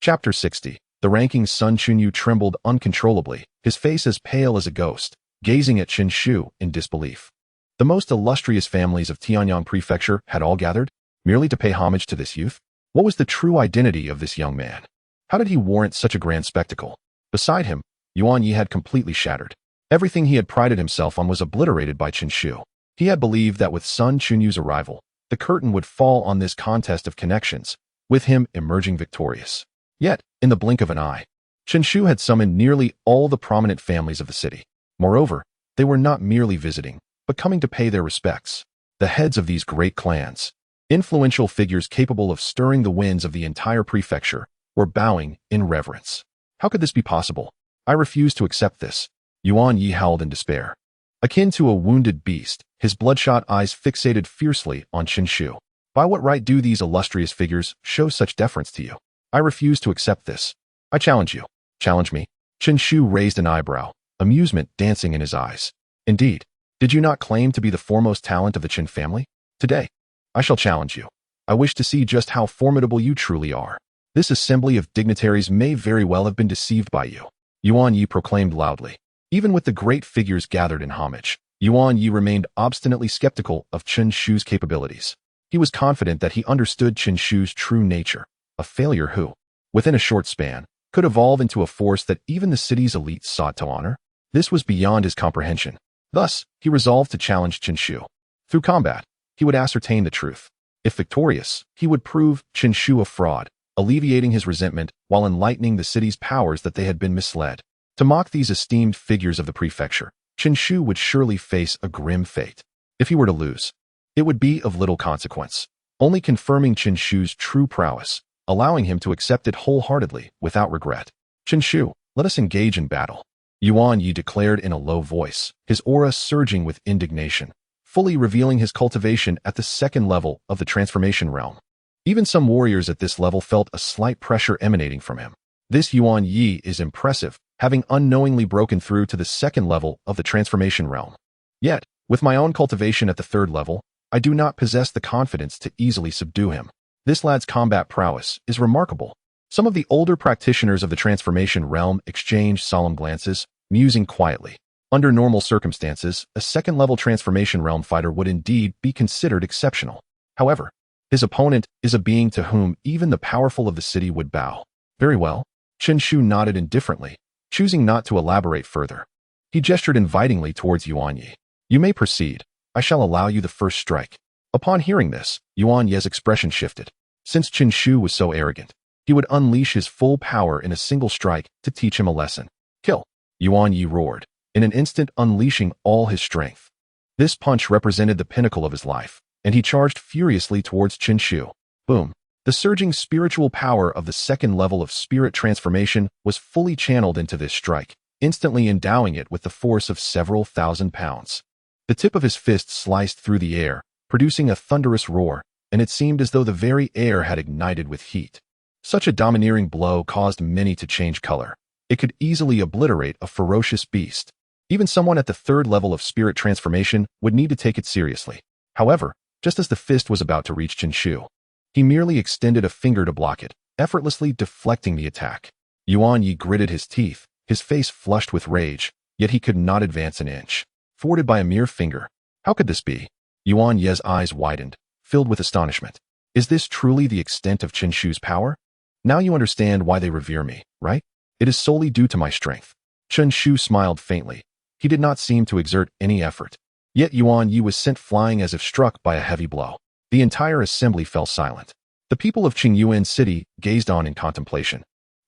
Chapter 60. The ranking Sun Chunyu trembled uncontrollably, his face as pale as a ghost, gazing at Chen Shu in disbelief. The most illustrious families of Tianyang Prefecture had all gathered, merely to pay homage to this youth? What was the true identity of this young man? How did he warrant such a grand spectacle? Beside him, Yuan Yi had completely shattered. Everything he had prided himself on was obliterated by Chen Shu. He had believed that with Sun Chunyu's arrival, the curtain would fall on this contest of connections, with him emerging victorious. Yet, in the blink of an eye, Chen Shu had summoned nearly all the prominent families of the city. Moreover, they were not merely visiting, but coming to pay their respects. The heads of these great clans, influential figures capable of stirring the winds of the entire prefecture, were bowing in reverence. How could this be possible? I refuse to accept this. Yuan Yi howled in despair. Akin to a wounded beast, his bloodshot eyes fixated fiercely on Chen Shu. By what right do these illustrious figures show such deference to you? I refuse to accept this. I challenge you. Challenge me. Chen Shu raised an eyebrow, amusement dancing in his eyes. Indeed, did you not claim to be the foremost talent of the Chen family? Today, I shall challenge you. I wish to see just how formidable you truly are. This assembly of dignitaries may very well have been deceived by you. Yuan Yi proclaimed loudly. Even with the great figures gathered in homage, Yuan Yi remained obstinately skeptical of Chen Shu's capabilities. He was confident that he understood Chen Shu's true nature, a failure who, within a short span, could evolve into a force that even the city's elites sought to honor. This was beyond his comprehension. Thus, he resolved to challenge Chen Shu. Through combat, he would ascertain the truth. If victorious, he would prove Chen Shu a fraud, alleviating his resentment while enlightening the city's powers that they had been misled. To mock these esteemed figures of the prefecture, Chen Shu would surely face a grim fate. If he were to lose, it would be of little consequence, only confirming Chen Shu's true prowess, allowing him to accept it wholeheartedly without regret. Chen Shu, let us engage in battle. Yuan Yi declared in a low voice, his aura surging with indignation, fully revealing his cultivation at the second level of the transformation realm. Even some warriors at this level felt a slight pressure emanating from him. This Yuan Yi is impressive, having unknowingly broken through to the second level of the transformation realm. Yet, with my own cultivation at the third level, I do not possess the confidence to easily subdue him. This lad's combat prowess is remarkable. Some of the older practitioners of the transformation realm exchanged solemn glances, musing quietly. Under normal circumstances, a second-level transformation realm fighter would indeed be considered exceptional. However, his opponent is a being to whom even the powerful of the city would bow. Very well. Chen Shu nodded indifferently, choosing not to elaborate further. He gestured invitingly towards Yuan Yi. You may proceed. I shall allow you the first strike. Upon hearing this, Yuan Yi's expression shifted. Since Chen Shu was so arrogant, he would unleash his full power in a single strike to teach him a lesson. Kill! Yuan Yi roared, in an instant unleashing all his strength. This punch represented the pinnacle of his life, and he charged furiously towards Chen Shu. Boom! The surging spiritual power of the second level of spirit transformation was fully channeled into this strike, instantly endowing it with the force of several thousand pounds. The tip of his fist sliced through the air, producing a thunderous roar, and it seemed as though the very air had ignited with heat. Such a domineering blow caused many to change color. It could easily obliterate a ferocious beast. Even someone at the third level of spirit transformation would need to take it seriously. However, just as the fist was about to reach Chen Shu, he merely extended a finger to block it, effortlessly deflecting the attack. Yuan Yi gritted his teeth, his face flushed with rage, yet he could not advance an inch. Thwarted by a mere finger. How could this be? Yuan Yi's eyes widened, filled with astonishment. Is this truly the extent of Chen Shu's power? Now you understand why they revere me, right? It is solely due to my strength. Chen Shu smiled faintly. He did not seem to exert any effort. Yet Yuan Yi was sent flying as if struck by a heavy blow. The entire assembly fell silent. The people of Qingyuan City gazed on in contemplation,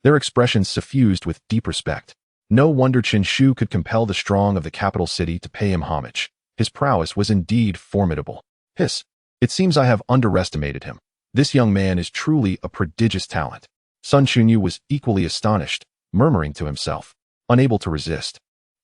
their expressions suffused with deep respect. No wonder Chen Shu could compel the strong of the capital city to pay him homage. His prowess was indeed formidable. Hiss! It seems I have underestimated him. This young man is truly a prodigious talent. Sun Chunyu was equally astonished, murmuring to himself, unable to resist.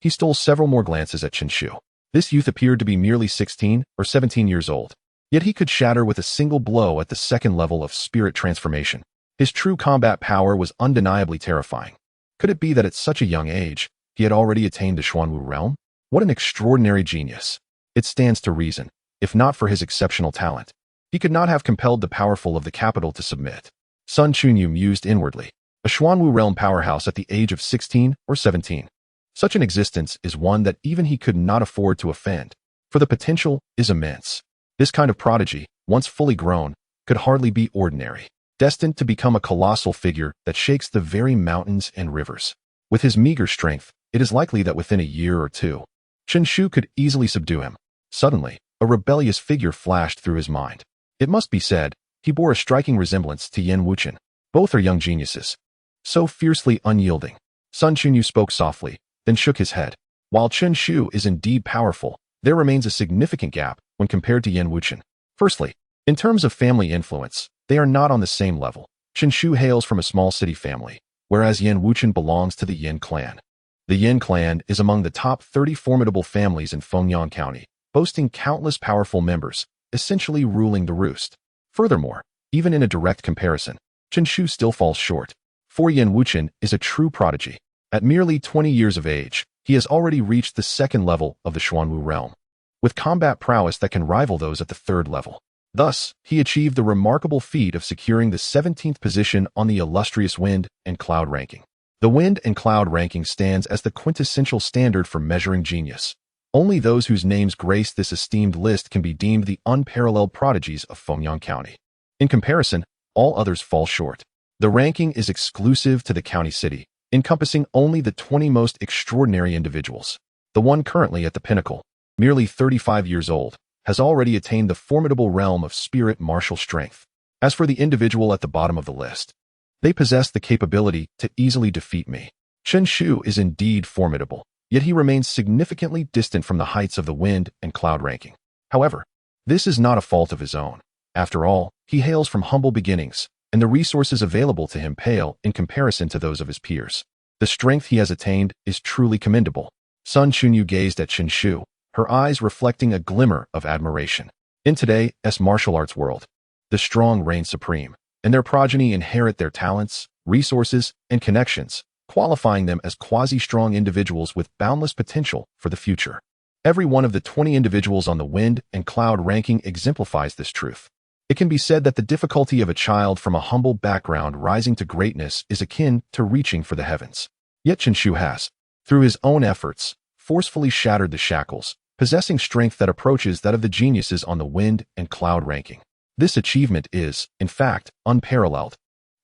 He stole several more glances at Chen Shu. This youth appeared to be merely 16 or 17 years old. Yet he could shatter with a single blow at the second level of spirit transformation. His true combat power was undeniably terrifying. Could it be that at such a young age, he had already attained the Xuanwu realm? What an extraordinary genius. It stands to reason, if not for his exceptional talent, he could not have compelled the powerful of the capital to submit. Sun Chunyu mused inwardly. A Xuanwu realm powerhouse at the age of 16 or 17. Such an existence is one that even he could not afford to offend, for the potential is immense. This kind of prodigy, once fully grown, could hardly be ordinary. destined to become a colossal figure that shakes the very mountains and rivers. With his meager strength, it is likely that within a year or two, Chen Shu could easily subdue him. Suddenly, a rebellious figure flashed through his mind. It must be said, he bore a striking resemblance to Yan Wuchen. Both are young geniuses, so fiercely unyielding. Sun Chunyu spoke softly, then shook his head. While Chen Shu is indeed powerful, there remains a significant gap when compared to Yan Wuchen. Firstly, in terms of family influence, they are not on the same level. Chen Shu hails from a small city family, whereas Yan Wuchen belongs to the Yin clan. The Yin clan is among the top 30 formidable families in Fengyang County, boasting countless powerful members, essentially ruling the roost. Furthermore, even in a direct comparison, Chen Shu still falls short. For Yan Wuchen is a true prodigy. At merely 20 years of age, he has already reached the second level of the Xuanwu realm, with combat prowess that can rival those at the third level. Thus, he achieved the remarkable feat of securing the 17th position on the illustrious Wind and Cloud ranking. The Wind and Cloud ranking stands as the quintessential standard for measuring genius. Only those whose names grace this esteemed list can be deemed the unparalleled prodigies of Fengyang County. In comparison, all others fall short. The ranking is exclusive to the county city, encompassing only the 20 most extraordinary individuals. The one currently at the pinnacle, merely 35 years old, has already attained the formidable realm of spirit martial strength. As for the individual at the bottom of the list, they possess the capability to easily defeat me. Chen Shu is indeed formidable, yet he remains significantly distant from the heights of the Wind and Cloud ranking. However, this is not a fault of his own. After all, he hails from humble beginnings, and the resources available to him pale in comparison to those of his peers. The strength he has attained is truly commendable. Sun Chunyu gazed at Chen Shu, her eyes reflecting a glimmer of admiration. In today's martial arts world, the strong reign supreme, and their progeny inherit their talents, resources, and connections, qualifying them as quasi-strong individuals with boundless potential for the future. Every one of the 20 individuals on the Wind and Cloud ranking exemplifies this truth. It can be said that the difficulty of a child from a humble background rising to greatness is akin to reaching for the heavens. Yet Chen Shu has, through his own efforts, forcefully shattered the shackles, possessing strength that approaches that of the geniuses on the Wind and Cloud ranking. This achievement is, in fact, unparalleled,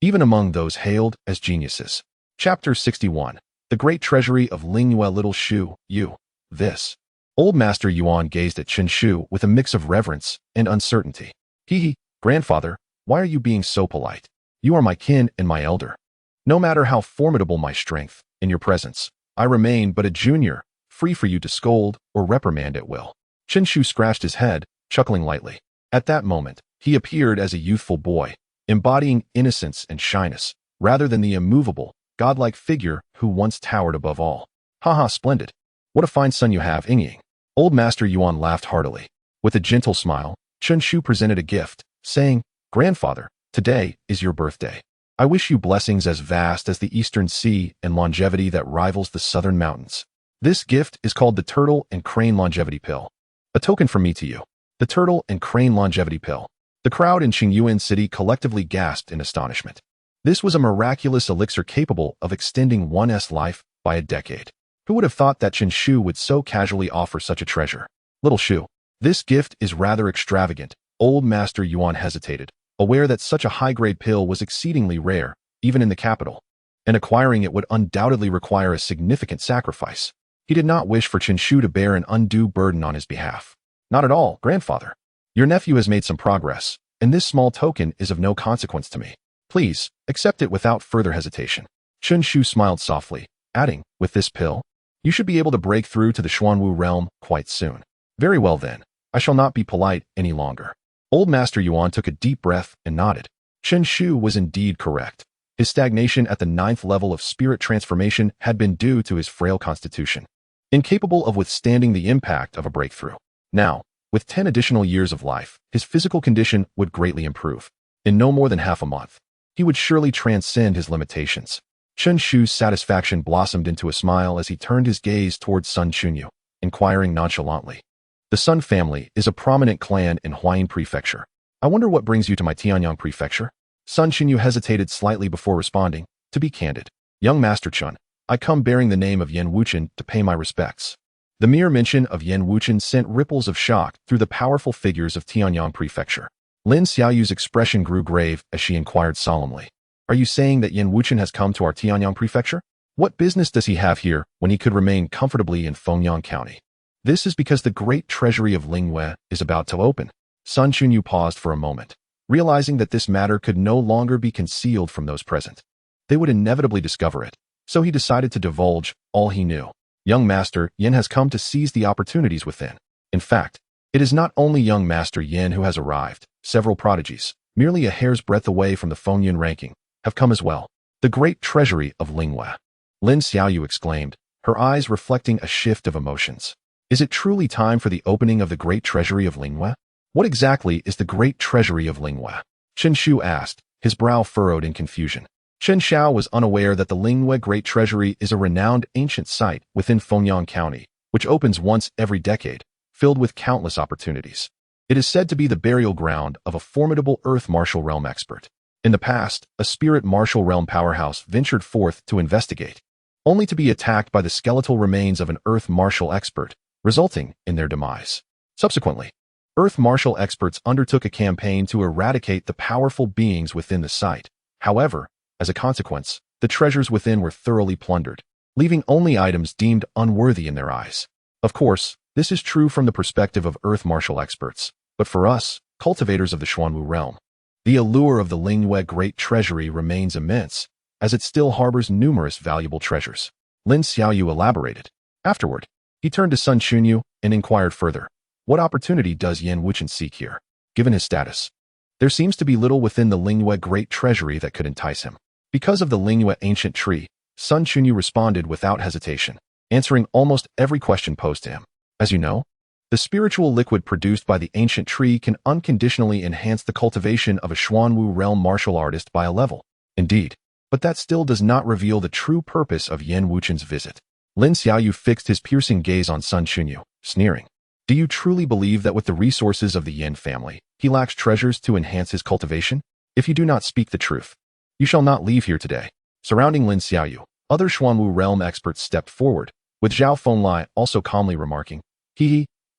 even among those hailed as geniuses. Chapter 61. The Great Treasury of Lingyue Little Shu, Yu. This. Old Master Yuan gazed at Chen Shu with a mix of reverence and uncertainty. Hee, grandfather, why are you being so polite? You are my kin and my elder. No matter how formidable my strength, in your presence, I remain but a junior, free for you to scold or reprimand at will. Chen Shu scratched his head, chuckling lightly. At that moment, he appeared as a youthful boy, embodying innocence and shyness, rather than the immovable, godlike figure who once towered above all. Haha, splendid. What a fine son you have, Ying. Old Master Yuan laughed heartily. With a gentle smile, Chen Shu presented a gift, saying, Grandfather, today is your birthday. I wish you blessings as vast as the eastern sea and longevity that rivals the southern mountains. This gift is called the Turtle and Crane Longevity Pill. A token from me to you. The Turtle and Crane Longevity Pill. The crowd in Qingyuan City collectively gasped in astonishment. This was a miraculous elixir capable of extending one's life by a decade. Who would have thought that Chen Shu would so casually offer such a treasure? Little Shu, this gift is rather extravagant. Old Master Yuan hesitated, aware that such a high-grade pill was exceedingly rare, even in the capital, and acquiring it would undoubtedly require a significant sacrifice. He did not wish for Chen Shu to bear an undue burden on his behalf. Not at all, grandfather. Your nephew has made some progress, and this small token is of no consequence to me. Please, accept it without further hesitation. Chen Shu smiled softly, adding, with this pill, you should be able to break through to the Xuanwu realm quite soon. Very well then, I shall not be polite any longer. Old Master Yuan took a deep breath and nodded. Chen Shu was indeed correct. His stagnation at the 9th level of spirit transformation had been due to his frail constitution, incapable of withstanding the impact of a breakthrough. Now, with 10 additional years of life, his physical condition would greatly improve. In no more than half a month, he would surely transcend his limitations. Chen Shu's satisfaction blossomed into a smile as he turned his gaze towards Sun Chunyu, inquiring nonchalantly. The Sun family is a prominent clan in Huayin Prefecture. I wonder what brings you to my Tianyang Prefecture? Sun Chunyu hesitated slightly before responding. To be candid, young Master Chun, I come bearing the name of Yan Wuchen to pay my respects. The mere mention of Yan Wuchen sent ripples of shock through the powerful figures of Tianyang Prefecture. Lin Xiaoyu's expression grew grave as she inquired solemnly. Are you saying that Yan Wuchen has come to our Tianyang prefecture? What business does he have here when he could remain comfortably in Fengyang County? This is because the great treasury of Lingwei is about to open. Sun Chunyu paused for a moment, realizing that this matter could no longer be concealed from those present. They would inevitably discover it, so he decided to divulge all he knew. Young Master Yin has come to seize the opportunities within. In fact, it is not only young Master Yin who has arrived. Several prodigies, merely a hair's breadth away from the Fengyun ranking, have come as well. The great treasury of Lingwei. Lin Xiaoyu exclaimed, her eyes reflecting a shift of emotions. Is it truly time for the opening of the great treasury of Lingwei? What exactly is the great treasury of Lingwei? Chen Shu asked, his brow furrowed in confusion. Chen Xiao was unaware that the Lingwei Great Treasury is a renowned ancient site within Fengyang County, which opens once every decade, filled with countless opportunities. It is said to be the burial ground of a formidable Earth Martial Realm expert. In the past, a spirit Martial Realm powerhouse ventured forth to investigate, only to be attacked by the skeletal remains of an Earth Martial expert, resulting in their demise. Subsequently, Earth Martial experts undertook a campaign to eradicate the powerful beings within the site. However, as a consequence, the treasures within were thoroughly plundered, leaving only items deemed unworthy in their eyes. Of course, this is true from the perspective of Earth Martial experts, but for us, cultivators of the Xuanwu realm, the allure of the Lingwei Great Treasury remains immense, as it still harbors numerous valuable treasures. Lin Xiaoyu elaborated. Afterward, he turned to Sun Chunyu and inquired further. What opportunity does Yan Wuchen seek here? Given his status, there seems to be little within the Lingwei Great Treasury that could entice him. Because of the Lingwei ancient tree, Sun Chunyu responded without hesitation, answering almost every question posed to him. As you know, the spiritual liquid produced by the ancient tree can unconditionally enhance the cultivation of a Xuanwu realm martial artist by a level. Indeed, but that still does not reveal the true purpose of Yan Wuchen's visit. Lin Xiaoyu fixed his piercing gaze on Sun Chunyu, sneering. Do you truly believe that with the resources of the Yin family, he lacks treasures to enhance his cultivation? If you do not speak the truth, you shall not leave here today. Surrounding Lin Xiaoyu, other Xuanwu realm experts stepped forward, with Zhao Fenlai also calmly remarking,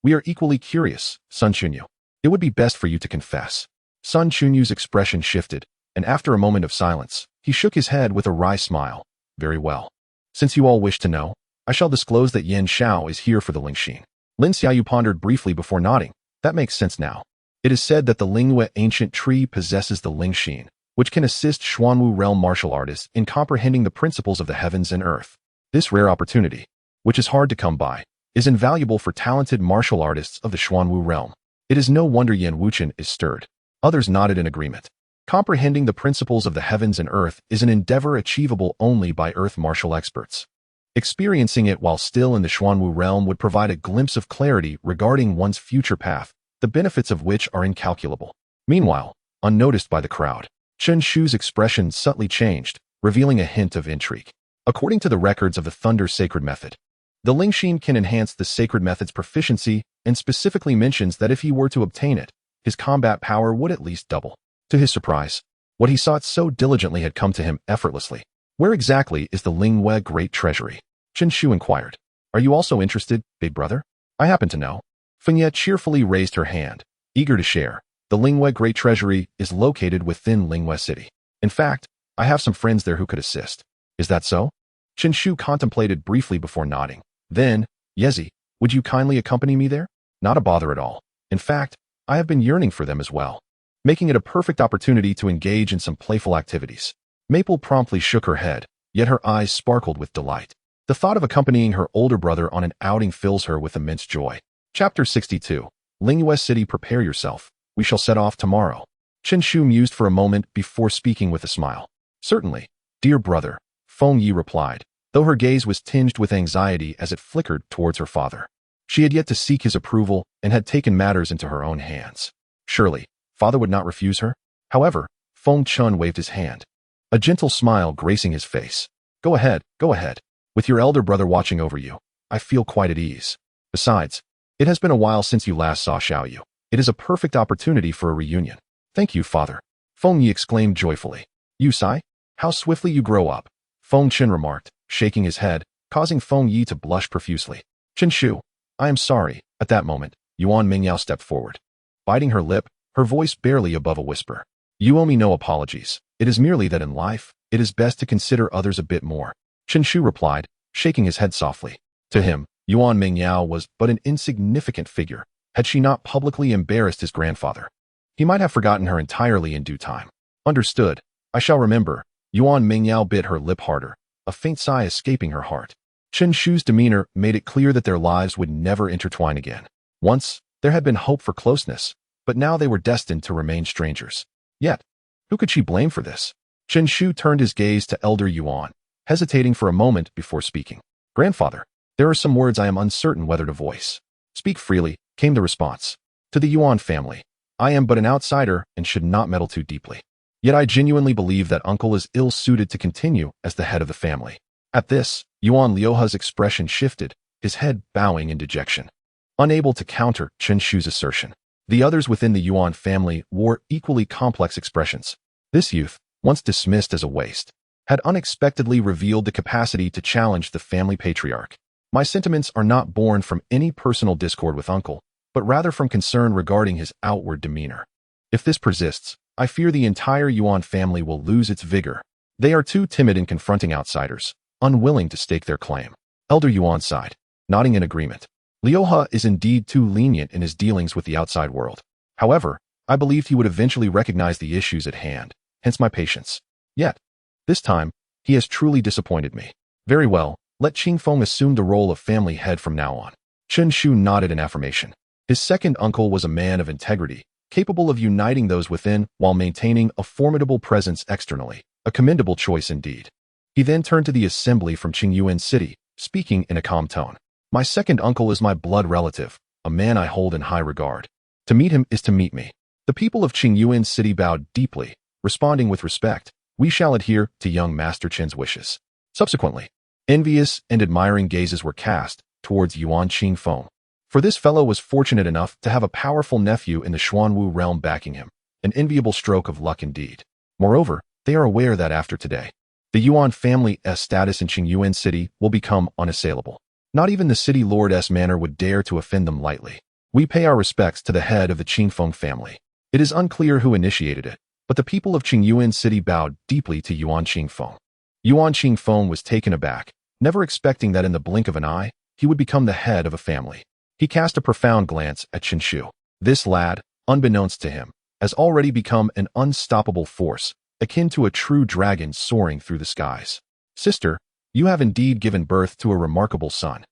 we are equally curious, Sun Chunyu. It would be best for you to confess. Sun Chunyu's expression shifted, and after a moment of silence, he shook his head with a wry smile. Very well. Since you all wish to know, I shall disclose that Yin Xiao is here for the Lingxin. Lin Xiaoyu pondered briefly before nodding. That makes sense now. It is said that the Lingwei ancient tree possesses the Lingxin, which can assist Xuanwu realm martial artists in comprehending the principles of the heavens and earth. This rare opportunity, which is hard to come by, is invaluable for talented martial artists of the Xuanwu realm. It is no wonder Yan Wuchen is stirred. Others nodded in agreement. Comprehending the principles of the heavens and earth is an endeavor achievable only by earth martial experts. Experiencing it while still in the Xuanwu realm would provide a glimpse of clarity regarding one's future path, the benefits of which are incalculable. Meanwhile, unnoticed by the crowd, Chen Shu's expression subtly changed, revealing a hint of intrigue. According to the records of the Thunder Sacred Method, the Lingxin can enhance the sacred method's proficiency and specifically mentions that if he were to obtain it, his combat power would at least double. To his surprise, what he sought so diligently had come to him effortlessly. Where exactly is the Lingwei Great Treasury? Chen Shu inquired. Are you also interested, big brother? I happen to know. Fenye cheerfully raised her hand, eager to share. The Lingwei Great Treasury is located within Lingwei City. In fact, I have some friends there who could assist. Is that so? Chen Shu contemplated briefly before nodding. Then, Yezi, would you kindly accompany me there? Not a bother at all. In fact, I have been yearning for them as well, making it a perfect opportunity to engage in some playful activities. Maple promptly shook her head, yet her eyes sparkled with delight. The thought of accompanying her older brother on an outing fills her with immense joy. Chapter 62. Lingwei City, prepare yourself. We shall set off tomorrow. Chen Shu mused for a moment before speaking with a smile. Certainly, dear brother, Feng Yi replied, though her gaze was tinged with anxiety as it flickered towards her father. She had yet to seek his approval and had taken matters into her own hands. Surely, father would not refuse her? However, Feng Chun waved his hand, a gentle smile gracing his face. Go ahead, go ahead. With your elder brother watching over you, I feel quite at ease. Besides, it has been a while since you last saw Xiaoyu. It is a perfect opportunity for a reunion. Thank you, father. Feng Yi exclaimed joyfully. You, Sai? How swiftly you grow up. Feng Chen remarked, shaking his head, causing Feng Yi to blush profusely. Chen Shu, I am sorry. At that moment, Yuan Mingyao stepped forward. Biting her lip, her voice barely above a whisper. You owe me no apologies. It is merely that in life, it is best to consider others a bit more. Chen Shu replied, shaking his head softly. To him, Yuan Mingyao was but an insignificant figure, had she not publicly embarrassed his grandfather. He might have forgotten her entirely in due time. Understood. I shall remember. Yuan Mingyao bit her lip harder, a faint sigh escaping her heart. Chen Shu's demeanor made it clear that their lives would never intertwine again. Once, there had been hope for closeness, but now they were destined to remain strangers. Yet, who could she blame for this? Chen Shu turned his gaze to Elder Yuan, hesitating for a moment before speaking. Grandfather, there are some words I am uncertain whether to voice. Speak freely, came the response. To the Yuan family, I am but an outsider and should not meddle too deeply. Yet I genuinely believe that uncle is ill-suited to continue as the head of the family. At this, Yuan Liuhe's expression shifted, his head bowing in dejection. Unable to counter Chen Shu's assertion, the others within the Yuan family wore equally complex expressions. This youth, once dismissed as a waste, had unexpectedly revealed the capacity to challenge the family patriarch. My sentiments are not born from any personal discord with uncle, but rather from concern regarding his outward demeanor. If this persists, I fear the entire Yuan family will lose its vigor. They are too timid in confronting outsiders, unwilling to stake their claim. Elder Yuan sighed, nodding in agreement. Liuhe is indeed too lenient in his dealings with the outside world. However, I believed he would eventually recognize the issues at hand, hence my patience. Yet, this time, he has truly disappointed me. Very well, let Qingfeng assume the role of family head from now on. Chen Shu nodded in affirmation. His second uncle was a man of integrity, capable of uniting those within while maintaining a formidable presence externally, a commendable choice indeed. He then turned to the assembly from Qingyuan City, speaking in a calm tone. My second uncle is my blood relative, a man I hold in high regard. To meet him is to meet me. The people of Qingyuan City bowed deeply, responding with respect. We shall adhere to young Master Chen's wishes. Subsequently, envious and admiring gazes were cast towards Yuan Qingfeng. For this fellow was fortunate enough to have a powerful nephew in the Xuanwu realm backing him, an enviable stroke of luck indeed. Moreover, they are aware that after today, the Yuan family's status in Qingyuan City will become unassailable. Not even the city lord's manor would dare to offend them lightly. We pay our respects to the head of the Qingfeng family. It is unclear who initiated it, but the people of Qingyuan City bowed deeply to Yuan Qingfeng. Yuan Qingfeng was taken aback, never expecting that in the blink of an eye, he would become the head of a family. He cast a profound glance at Chen Shu. This lad, unbeknownst to him, has already become an unstoppable force, akin to a true dragon soaring through the skies. Sister, you have indeed given birth to a remarkable son.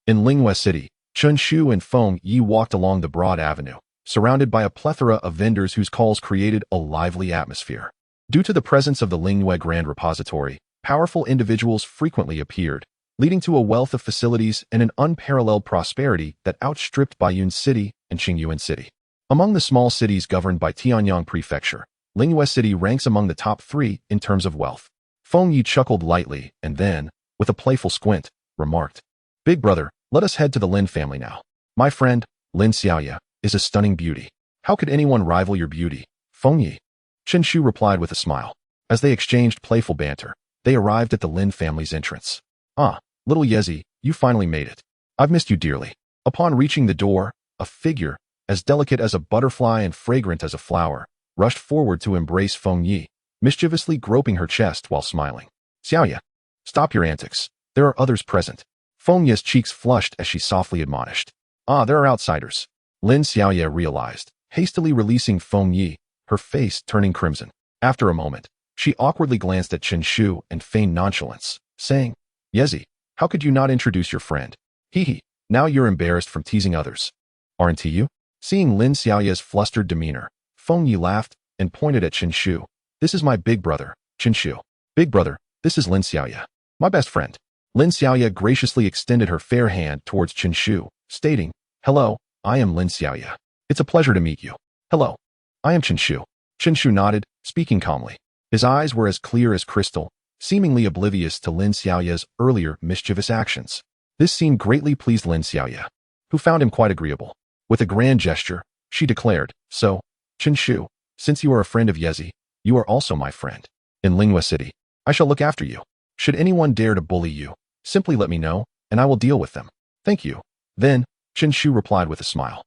In Linghua City, Chen Shu and Feng Yi walked along the broad avenue, surrounded by a plethora of vendors whose calls created a lively atmosphere. Due to the presence of the Linghua Grand Repository, powerful individuals frequently appeared, leading to a wealth of facilities and an unparalleled prosperity that outstripped Baiyun City and Qingyuan City. Among the small cities governed by Tianyang Prefecture, Linghua City ranks among the top 3 in terms of wealth. Feng Yi chuckled lightly and then, with a playful squint, remarked, Big brother, let us head to the Lin family now. My friend, Lin Xiaoya, is a stunning beauty. How could anyone rival your beauty, Feng Yi? Chen Shu replied with a smile. As they exchanged playful banter, they arrived at the Lin family's entrance. Ah, little Yezi, you finally made it. I've missed you dearly. Upon reaching the door, a figure, as delicate as a butterfly and fragrant as a flower, rushed forward to embrace Feng Yi, mischievously groping her chest while smiling. Xiaoya, stop your antics. There are others present. Feng Yi's cheeks flushed as she softly admonished. Ah, there are outsiders. Lin Xiaoya realized, hastily releasing Feng Yi, her face turning crimson. After a moment, she awkwardly glanced at Chen Shu and feigned nonchalance, saying, Yezi, how could you not introduce your friend? Hee, now you're embarrassed from teasing others. Aren't you? Seeing Lin Xiaoya's flustered demeanor, Feng Yi laughed and pointed at Chen Shu. This is my big brother, Chen Shu. Big brother, this is Lin Xiaoya, my best friend. Lin Xiaoya graciously extended her fair hand towards Chen Shu, stating, Hello, I am Lin Xiaoya. It's a pleasure to meet you. Hello, I am Chen Shu. Chen Shu nodded, speaking calmly. His eyes were as clear as crystal, seemingly oblivious to Lin Xiaoya's earlier mischievous actions. This scene greatly pleased Lin Xiaoya, who found him quite agreeable. With a grand gesture, she declared, So, Chen Shu, since you are a friend of Yezi, you are also my friend. In Linghua City, I shall look after you. Should anyone dare to bully you, simply let me know, and I will deal with them. Thank you. Then, Chen Shu replied with a smile.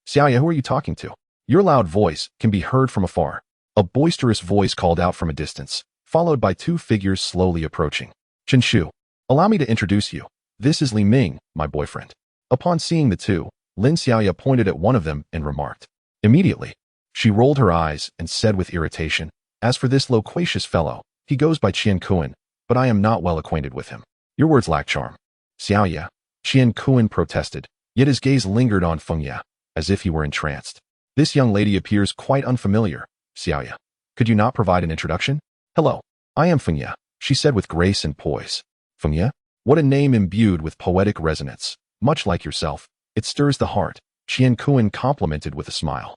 Xiaoya, who are you talking to? Your loud voice can be heard from afar. A boisterous voice called out from a distance, followed by two figures slowly approaching. Qinshu, allow me to introduce you. This is Li Ming, my boyfriend. Upon seeing the two, Lin Xiaoya pointed at one of them and remarked. Immediately, she rolled her eyes and said with irritation, as for this loquacious fellow, he goes by Qian Kuan, but I am not well acquainted with him. Your words lack charm. Xiaoya, Qian Kuan protested, yet his gaze lingered on Fengya, as if he were entranced. This young lady appears quite unfamiliar. Xiaoya, could you not provide an introduction? Hello, I am Fengya, she said with grace and poise. Fengya? What a name imbued with poetic resonance. Much like yourself, it stirs the heart, Qian Kuan complimented with a smile,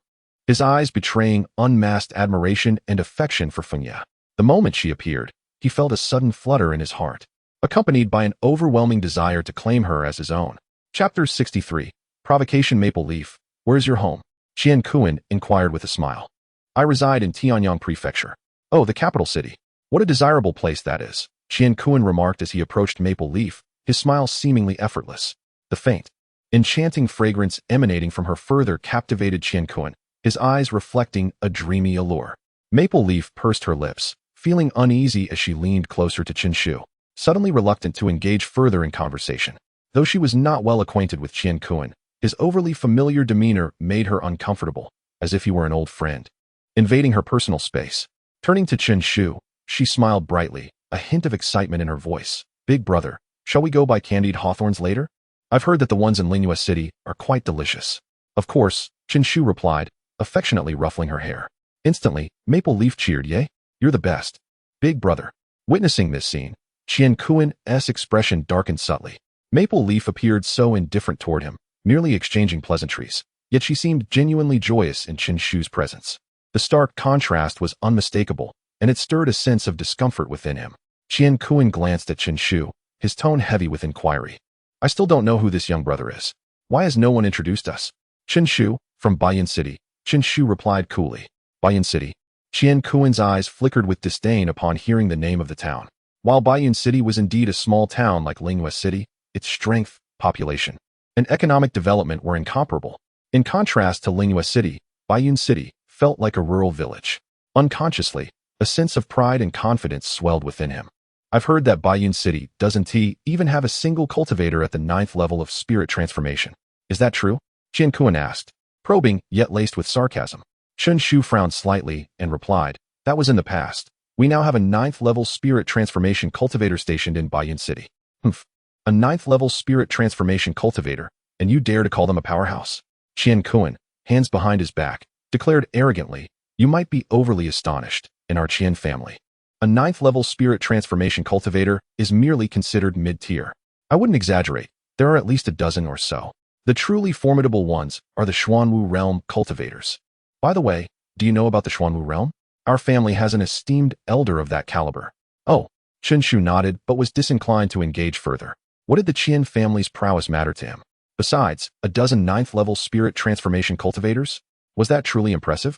his eyes betraying unmasked admiration and affection for Fengya. The moment she appeared, he felt a sudden flutter in his heart, accompanied by an overwhelming desire to claim her as his own. Chapter 63, Provocation. Maple Leaf, where's your home? Qian Kuan inquired with a smile. I reside in Tianyang Prefecture. Oh, the capital city. What a desirable place that is, Qian Kuan remarked as he approached Maple Leaf, his smile seemingly effortless. The faint, enchanting fragrance emanating from her further captivated Qian Kuan, his eyes reflecting a dreamy allure. Maple Leaf pursed her lips, feeling uneasy as she leaned closer to Qinshu, suddenly reluctant to engage further in conversation. Though she was not well acquainted with Qian Kuan, his overly familiar demeanor made her uncomfortable, as if he were an old friend, invading her personal space. Turning to Qinshu, she smiled brightly, a hint of excitement in her voice. Big brother, shall we go buy candied hawthorns later? I've heard that the ones in Lingyue City are quite delicious. Of course, Qinshu replied, affectionately ruffling her hair. Instantly, Maple Leaf cheered, yay, you're the best. Big brother. Witnessing this scene, Qian Kuan's expression darkened subtly. Maple Leaf appeared so indifferent toward him, merely exchanging pleasantries, yet she seemed genuinely joyous in Qinshu's presence. The stark contrast was unmistakable, and it stirred a sense of discomfort within him. Qian Kuan glanced at Qinshu, his tone heavy with inquiry. I still don't know who this young brother is. Why has no one introduced us? Qinshu, from Baiyan City, Qinshu replied coolly. Baiyan City. Qian Kuan's eyes flickered with disdain upon hearing the name of the town. While Baiyan City was indeed a small town like Lingyue City, its strength, population, and economic development were incomparable. In contrast to Lingyue City, Baiyan City felt like a rural village. Unconsciously, a sense of pride and confidence swelled within him. I've heard that Baiyan City doesn't even have a single cultivator at the 9th level of spirit transformation. Is that true? Qian Kuan asked, probing yet laced with sarcasm. Qinshu frowned slightly and replied, that was in the past. We now have a 9th level spirit transformation cultivator stationed in Baiyan City. Humph. A 9th level spirit transformation cultivator, and you dare to call them a powerhouse? Qian Kuan, hands behind his back, declared arrogantly, you might be overly astonished. In our Qian family, a 9th level spirit transformation cultivator is merely considered mid-tier. I wouldn't exaggerate, there are at least a dozen or so. The truly formidable ones are the Xuanwu realm cultivators. By the way, do you know about the Xuanwu realm? Our family has an esteemed elder of that caliber. Oh, Qinshu nodded but was disinclined to engage further. What did the Qian family's prowess matter to him? Besides, a dozen 9th level spirit transformation cultivators? Was that truly impressive?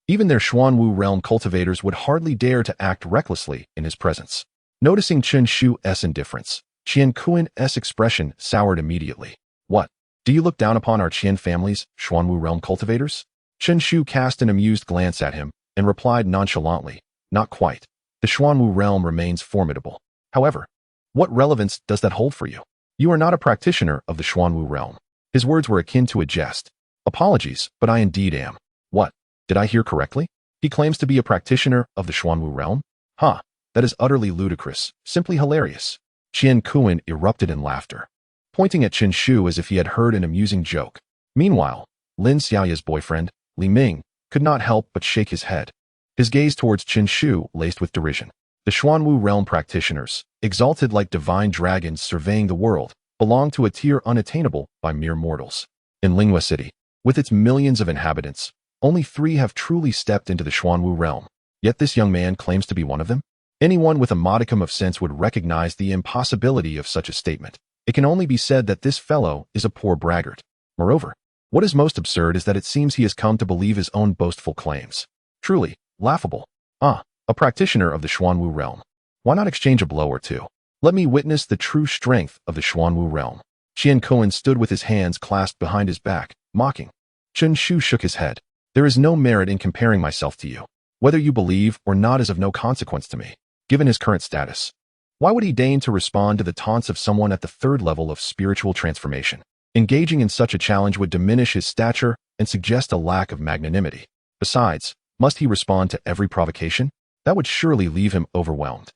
Even their Xuanwu realm cultivators would hardly dare to act recklessly in his presence. Noticing Qinshu's indifference, Qian Kuan's expression soured immediately. What? Do you look down upon our Qian family's Xuanwu realm cultivators? Qinshu cast an amused glance at him and replied nonchalantly, not quite. The Xuanwu realm remains formidable. However, what relevance does that hold for you? You are not a practitioner of the Xuanwu realm. His words were akin to a jest. Apologies, but I indeed am. What? Did I hear correctly? He claims to be a practitioner of the Xuanwu realm? Ha, that is utterly ludicrous, simply hilarious. Qian Kuan erupted in laughter, pointing at Qinshu as if he had heard an amusing joke. Meanwhile, Lin Xiaoya's boyfriend, Li Ming, could not help but shake his head, his gaze towards Qinshu laced with derision. The Xuanwu realm practitioners, exalted like divine dragons surveying the world, belong to a tier unattainable by mere mortals. In Lingyue City, with its millions of inhabitants, only 3 have truly stepped into the Xuanwu realm. Yet this young man claims to be one of them? Anyone with a modicum of sense would recognize the impossibility of such a statement. It can only be said that this fellow is a poor braggart. Moreover, what is most absurd is that it seems he has come to believe his own boastful claims. Truly, laughable. Ah, a practitioner of the Xuanwu realm. Why not exchange a blow or two? Let me witness the true strength of the Xuanwu realm. Qian Kuan stood with his hands clasped behind his back, mocking. Qinshu shook his head. There is no merit in comparing myself to you. Whether you believe or not is of no consequence to me, given his current status. Why would he deign to respond to the taunts of someone at the third level of spiritual transformation? Engaging in such a challenge would diminish his stature and suggest a lack of magnanimity. Besides, must he respond to every provocation? That would surely leave him overwhelmed.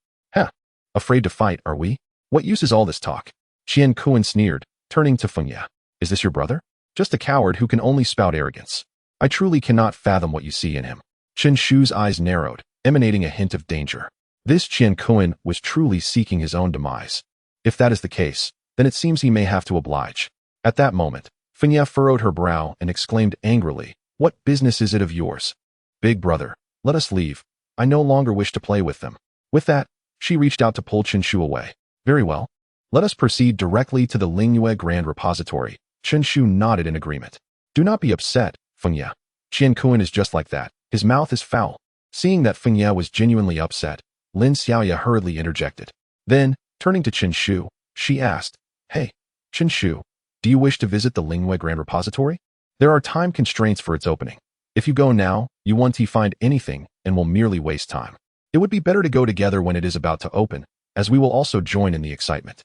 Afraid to fight, are we? What use is all this talk? Qian Kuan sneered, turning to Feng Ye. Is this your brother? Just a coward who can only spout arrogance. I truly cannot fathom what you see in him. Chen Shu's eyes narrowed, emanating a hint of danger. This Qian Kuan was truly seeking his own demise. If that is the case, then it seems he may have to oblige. At that moment, Feng Ye furrowed her brow and exclaimed angrily, What business is it of yours? Big brother, let us leave. I no longer wish to play with them. With that, she reached out to pull Chen Shu away. Very well. Let us proceed directly to the Lingyue Grand Repository. Chen Shu nodded in agreement. Do not be upset, Feng Ye. Qian Kuan is just like that. His mouth is foul. Seeing that Feng Ye was genuinely upset, Lin Xiaoya hurriedly interjected. Then, turning to Chen Shu, she asked, Hey, Chen Shu, do you wish to visit the Lingyue Grand Repository? There are time constraints for its opening. If you go now, you won't find anything and will merely waste time. It would be better to go together when it is about to open, as we will also join in the excitement.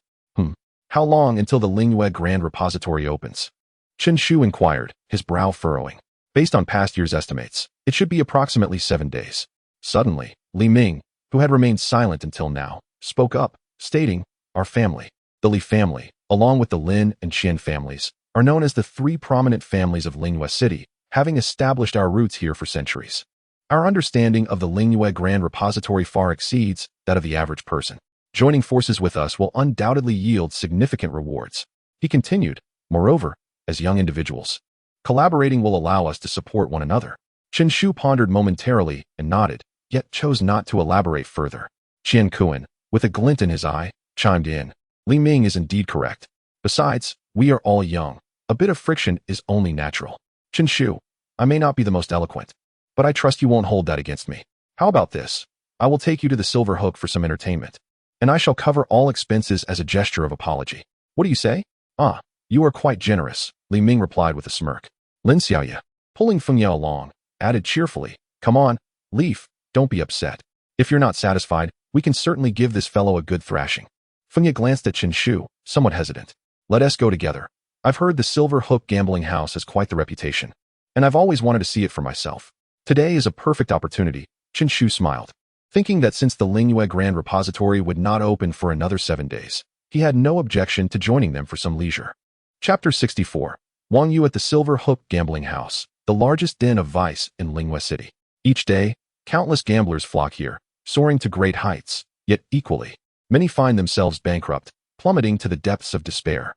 How long until the Lingyue Grand Repository opens? Chen Shu inquired, his brow furrowing. Based on past year's estimates, it should be approximately 7 days. Suddenly, Li Ming, who had remained silent until now, spoke up, stating, Our family, the Li family, along with the Lin and Qian families, are known as the 3 prominent families of Lingyue City, having established our roots here for centuries. Our understanding of the Lingyue Grand Repository far exceeds that of the average person. Joining forces with us will undoubtedly yield significant rewards. He continued, moreover, as young individuals, collaborating will allow us to support one another. Chen Shu pondered momentarily and nodded, yet chose not to elaborate further. Qian Kuan, with a glint in his eye, chimed in. Li Ming is indeed correct. Besides, we are all young. A bit of friction is only natural. Chen Shu, I may not be the most eloquent, but I trust you won't hold that against me. How about this? I will take you to the Silver Hook for some entertainment, and I shall cover all expenses as a gesture of apology. What do you say? You are quite generous, Li Ming replied with a smirk. Lin Xiaoya, pulling Feng Ye along, added cheerfully, Come on, Leaf, don't be upset. If you're not satisfied, we can certainly give this fellow a good thrashing. Feng Ye glanced at Chen Shu, somewhat hesitant. Let us go together. I've heard the Silver Hook gambling house has quite the reputation, and I've always wanted to see it for myself. Today is a perfect opportunity, Chen Shu smiled. Thinking that since the Lingyue Grand Repository would not open for another 7 days, he had no objection to joining them for some leisure. Chapter 64. Wang Yu at the Silver Hook Gambling House, the largest den of vice in Lingyue City. Each day, countless gamblers flock here, soaring to great heights, yet equally, many find themselves bankrupt, plummeting to the depths of despair.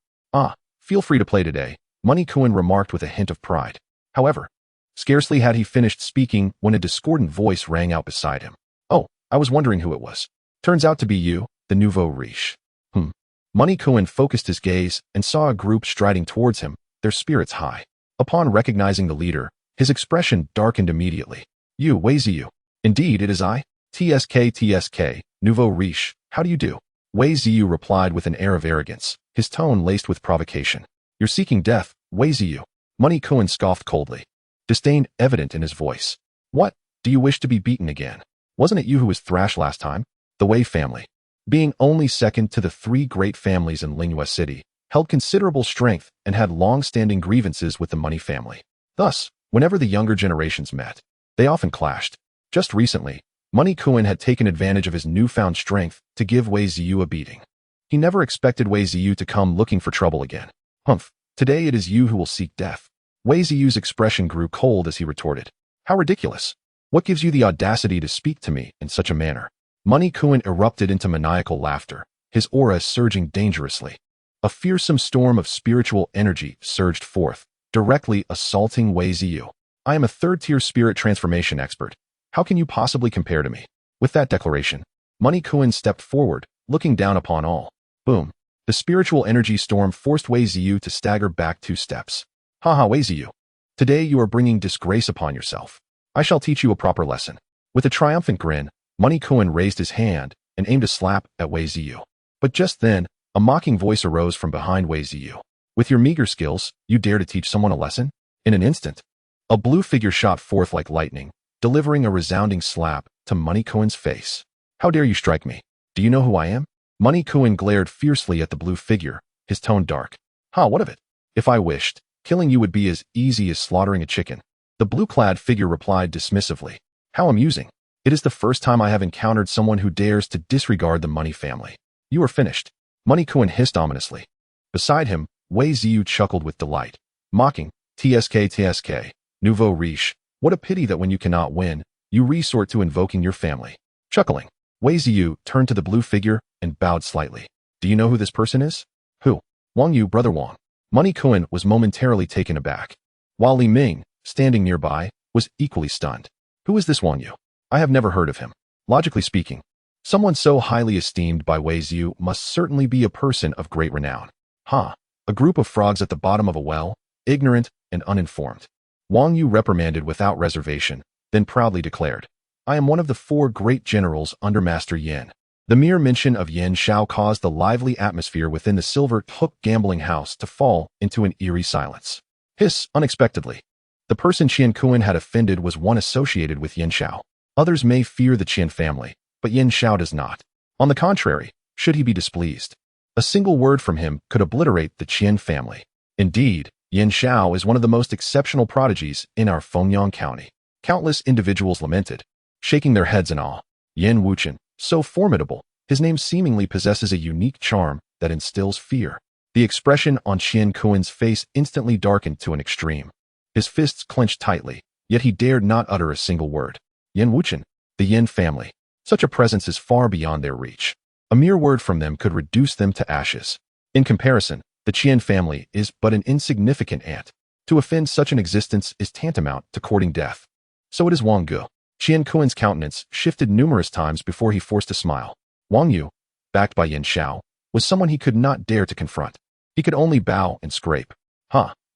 Feel free to play today, Money Kuan remarked with a hint of pride. However, scarcely had he finished speaking when a discordant voice rang out beside him. I was wondering who it was. Turns out to be you, the nouveau riche. Money Kuan focused his gaze and saw a group striding towards him, their spirits high. Upon recognizing the leader, his expression darkened immediately. You, Wei Ziyu. Indeed, it is I. TSK, nouveau riche, how do you do? Wei Ziyu replied with an air of arrogance, his tone laced with provocation. You're seeking death, Wei Ziyu. Money Kuan scoffed coldly. Disdain evident in his voice. What? Do you wish to be beaten again? Wasn't it you who was thrashed last time? The Wei family, being only second to the 3 great families in Lingyue City, held considerable strength and had long-standing grievances with the Money family. Thus, whenever the younger generations met, they often clashed. Just recently, Money Kuan had taken advantage of his newfound strength to give Wei Ziyu a beating. He never expected Wei Ziyu to come looking for trouble again. Today it is you who will seek death. Wei Ziyu's expression grew cold as he retorted. How ridiculous. What gives you the audacity to speak to me in such a manner? Money Kuan erupted into maniacal laughter, his aura surging dangerously. A fearsome storm of spiritual energy surged forth, directly assaulting Wei Ziyu. I am a 3rd-tier spirit transformation expert. How can you possibly compare to me? With that declaration, Money Kuan stepped forward, looking down upon all. Boom. The spiritual energy storm forced Wei Ziyu to stagger back 2 steps. Haha, Wei Ziyu. Today you are bringing disgrace upon yourself. I shall teach you a proper lesson. With a triumphant grin, Money Kuan raised his hand and aimed a slap at Wei Ziyu. But just then, a mocking voice arose from behind Wei Ziyu. With your meager skills, you dare to teach someone a lesson? In an instant, A blue figure shot forth like lightning, delivering a resounding slap to Money Cohen's face. "How dare you strike me? Do you know who I am?" Money Cohen glared fiercely at the blue figure, his tone dark. What of it? If I wished, killing you would be as easy as slaughtering a chicken." The blue-clad figure replied dismissively. "How amusing. It is the first time I have encountered someone who dares to disregard the Money family. You are finished." Money Cohen hissed ominously. Beside him, Wei Ziyu chuckled with delight, mocking, "TSK, nouveau riche. What a pity that when you cannot win, you resort to invoking your family." Chuckling, Wei Ziyu turned to the blue figure and bowed slightly. "Do you know who this person is?" "Who?" "Wang Yu, Brother Wang." Money Cohen was momentarily taken aback, while Li Ming, standing nearby, was equally stunned. "Who is this Wang Yu? I have never heard of him." Logically speaking, someone so highly esteemed by Wei Ziyu must certainly be a person of great renown. A group of frogs at the bottom of a well, ignorant and uninformed. Wang Yu reprimanded without reservation, then proudly declared, "I am one of the 4 great generals under Master Yin." The mere mention of Yin Shao caused the lively atmosphere within the Silver Hook gambling house to fall into an eerie silence. Unexpectedly. The person Qian Kuan had offended was one associated with Yin Shao. Others may fear the Qian family, but Yin Shao does not. On the contrary, should he be displeased, a single word from him could obliterate the Qian family. Indeed, Yin Shao is one of the most exceptional prodigies in our Fengyang County. Countless individuals lamented, shaking their heads in awe. Yin Wuchen, so formidable, his name seemingly possesses a unique charm that instills fear. The expression on Qian Kuan's face instantly darkened to an extreme. His fists clenched tightly, yet he dared not utter a single word. Yin Wuchen, the Yin family. Such a presence is far beyond their reach. A mere word from them could reduce them to ashes. In comparison, the Qian family is but an insignificant ant. To offend such an existence is tantamount to courting death. So it is Wang Gu. Qian Kuan's countenance shifted numerous times before he forced a smile. Wang Yu, backed by Yin Shao, was someone he could not dare to confront. He could only bow and scrape.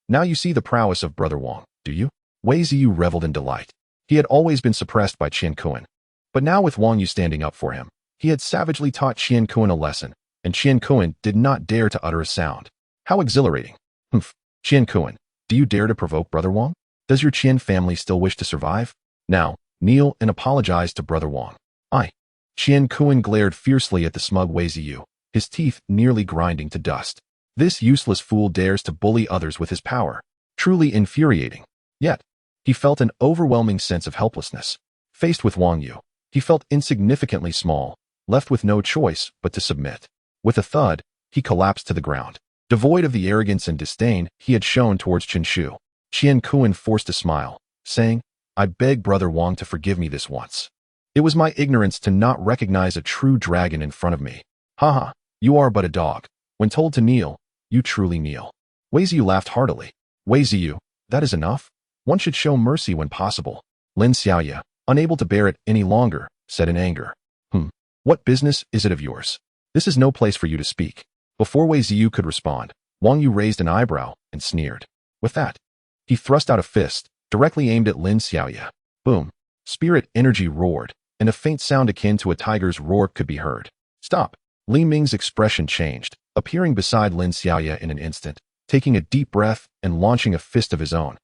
Now you see the prowess of Brother Wang, do you?" Wei Ziyu reveled in delight. He had always been suppressed by Qian Kuan. But now with Wang Yu standing up for him, he had savagely taught Qian Kuan a lesson, and Qian Kuan did not dare to utter a sound. How exhilarating. Qian Kuan, do you dare to provoke Brother Wang? Does your Qian family still wish to survive? Now, kneel and apologize to Brother Wang." Qian Kuan glared fiercely at the smug Wei Ziyu, his teeth nearly grinding to dust. This useless fool dares to bully others with his power. Truly infuriating. Yet, he felt an overwhelming sense of helplessness. Faced with Wang Yu, he felt insignificantly small, left with no choice but to submit. With a thud, he collapsed to the ground, devoid of the arrogance and disdain he had shown towards Chen Shu. Qian Kuan forced a smile, saying, "I beg Brother Wang to forgive me this once. It was my ignorance to not recognize a true dragon in front of me." You are but a dog. When told to kneel, you truly kneel." Wei Ziyu laughed heartily. "Wei Ziyu, that is enough. One should show mercy when possible." Lin Xiaoya, unable to bear it any longer, said in anger, "What business is it of yours? This is no place for you to speak." Before Wei Ziyu could respond, Wang Yu raised an eyebrow and sneered. With that, he thrust out a fist, directly aimed at Lin Xiaoya. Boom! Spirit energy roared, and a faint sound akin to a tiger's roar could be heard. "Stop!" Li Ming's expression changed, appearing beside Lin Xiaoya in an instant, taking a deep breath and launching a fist of his own.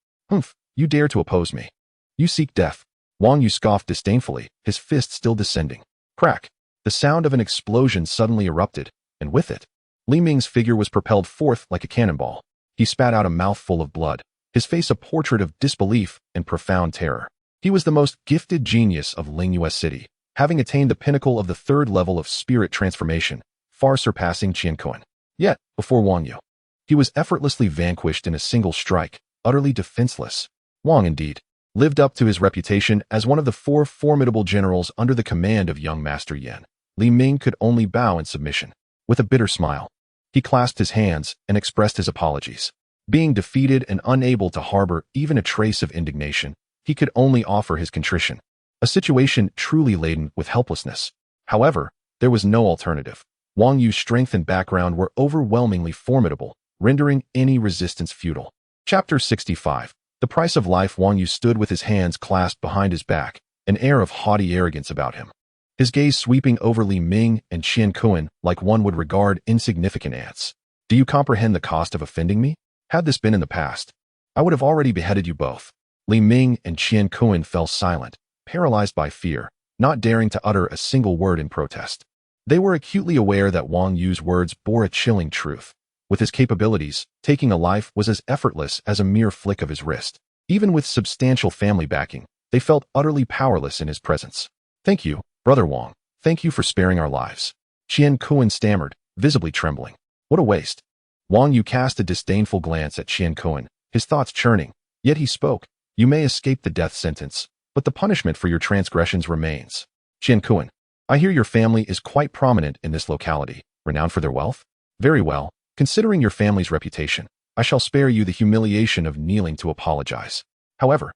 You dare to oppose me? You seek death." Wang Yu scoffed disdainfully, his fist still descending. Crack! The sound of an explosion suddenly erupted, and with it, Li Ming's figure was propelled forth like a cannonball. He spat out a mouthful of blood, his face a portrait of disbelief and profound terror. He was the most gifted genius of Lingyue City, having attained the pinnacle of the 3rd level of spirit transformation, far surpassing Qian Kuan. Yet, before Wang Yu, he was effortlessly vanquished in a single strike, utterly defenseless. Wang, indeed, lived up to his reputation as one of the 4 formidable generals under the command of young Master Yin. Li Ming could only bow in submission. With a bitter smile, he clasped his hands and expressed his apologies. Being defeated and unable to harbor even a trace of indignation, he could only offer his contrition, a situation truly laden with helplessness. However, there was no alternative. Wang Yu's strength and background were overwhelmingly formidable, rendering any resistance futile. Chapter 65. The Price of Life. Wang Yu stood with his hands clasped behind his back, an air of haughty arrogance about him. His gaze sweeping over Li Ming and Qian Kuan like one would regard insignificant ants. "Do you comprehend the cost of offending me? Had this been in the past, I would have already beheaded you both." Li Ming and Qian Kuan fell silent, paralyzed by fear, not daring to utter a single word in protest. They were acutely aware that Wang Yu's words bore a chilling truth. With his capabilities, taking a life was as effortless as a mere flick of his wrist. Even with substantial family backing, they felt utterly powerless in his presence. "Thank you, Brother Wang. Thank you for sparing our lives." Qian Kuan stammered, visibly trembling. "What a waste." Wang Yu cast a disdainful glance at Qian Kuan, his thoughts churning. Yet he spoke. "You may escape the death sentence, but the punishment for your transgressions remains. Qian Kuan, I hear your family is quite prominent in this locality, renowned for their wealth? Very well. Considering your family's reputation, I shall spare you the humiliation of kneeling to apologize. However,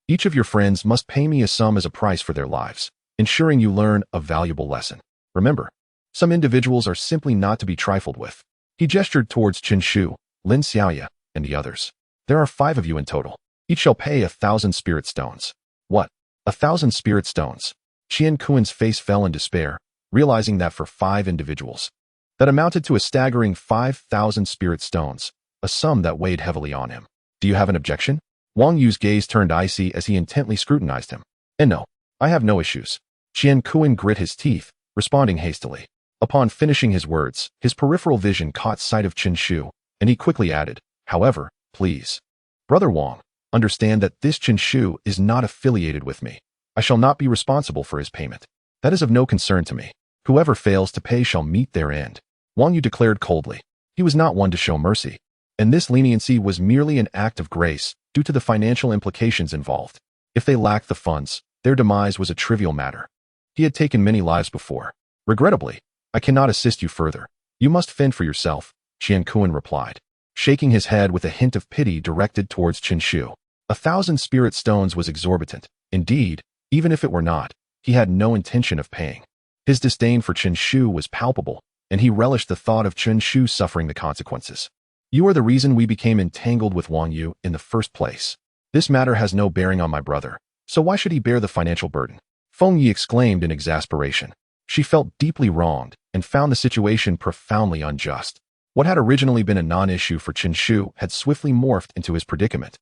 each of your friends must pay me a sum as a price for their lives, ensuring you learn a valuable lesson. Remember, some individuals are simply not to be trifled with." He gestured towards Chen Shu, Lin Xiaoya, and the others. "There are 5 of you in total. Each shall pay 1,000 spirit stones." "What? 1,000 spirit stones?" Qian Kuan's face fell in despair, realizing that for 5 individuals, that amounted to a staggering 5,000 spirit stones, a sum that weighed heavily on him. "Do you have an objection?" Wang Yu's gaze turned icy as he intently scrutinized him. "And no, I have no issues." Qian Kuan grit his teeth, responding hastily. Upon finishing his words, his peripheral vision caught sight of Chen Shu, and he quickly added, "However, please, Brother Wang, understand that this Chen Shu is not affiliated with me. I shall not be responsible for his payment. That is of no concern to me. Whoever fails to pay shall meet their end." Wang Yu declared coldly. He was not one to show mercy, and this leniency was merely an act of grace due to the financial implications involved. If they lacked the funds, their demise was a trivial matter. He had taken many lives before. "Regrettably, I cannot assist you further. You must fend for yourself," Qian Kuan replied, shaking his head with a hint of pity directed towards Chen Shu. 1,000 spirit stones was exorbitant. Indeed, even if it were not, he had no intention of paying. His disdain for Chen Shu was palpable, and he relished the thought of Chen Shu suffering the consequences. "You are the reason we became entangled with Wang Yu in the first place. This matter has no bearing on my brother, so why should he bear the financial burden?" Feng Yi exclaimed in exasperation. She felt deeply wronged and found the situation profoundly unjust. What had originally been a non-issue for Chen Shu had swiftly morphed into his predicament.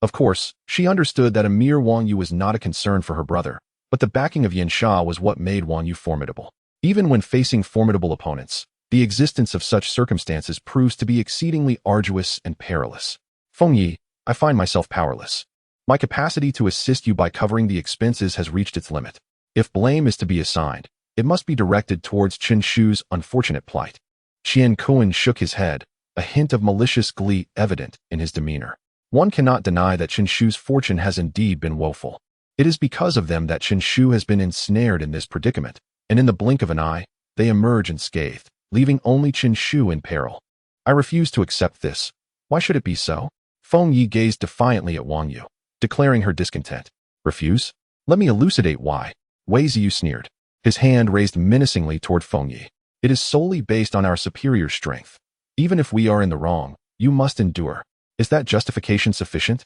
Of course, she understood that a mere Wang Yu was not a concern for her brother, but the backing of Yin Sha was what made Wang Yu formidable. Even when facing formidable opponents, the existence of such circumstances proves to be exceedingly arduous and perilous. "Feng Yi, I find myself powerless. My capacity to assist you by covering the expenses has reached its limit. If blame is to be assigned, it must be directed towards Chen Shu's unfortunate plight." Qian Kuan shook his head, a hint of malicious glee evident in his demeanor. One cannot deny that Chen Shu's fortune has indeed been woeful. It is because of them that Chen Shu has been ensnared in this predicament, and in the blink of an eye, they emerge unscathed, leaving only Chen Shu in peril. "I refuse to accept this. Why should it be so?" Feng Yi gazed defiantly at Wang Yu, declaring her discontent. "Refuse? Let me elucidate why." Wei Ziyu sneered, his hand raised menacingly toward Feng Yi. "It is solely based on our superior strength. Even if we are in the wrong, you must endure. Is that justification sufficient?"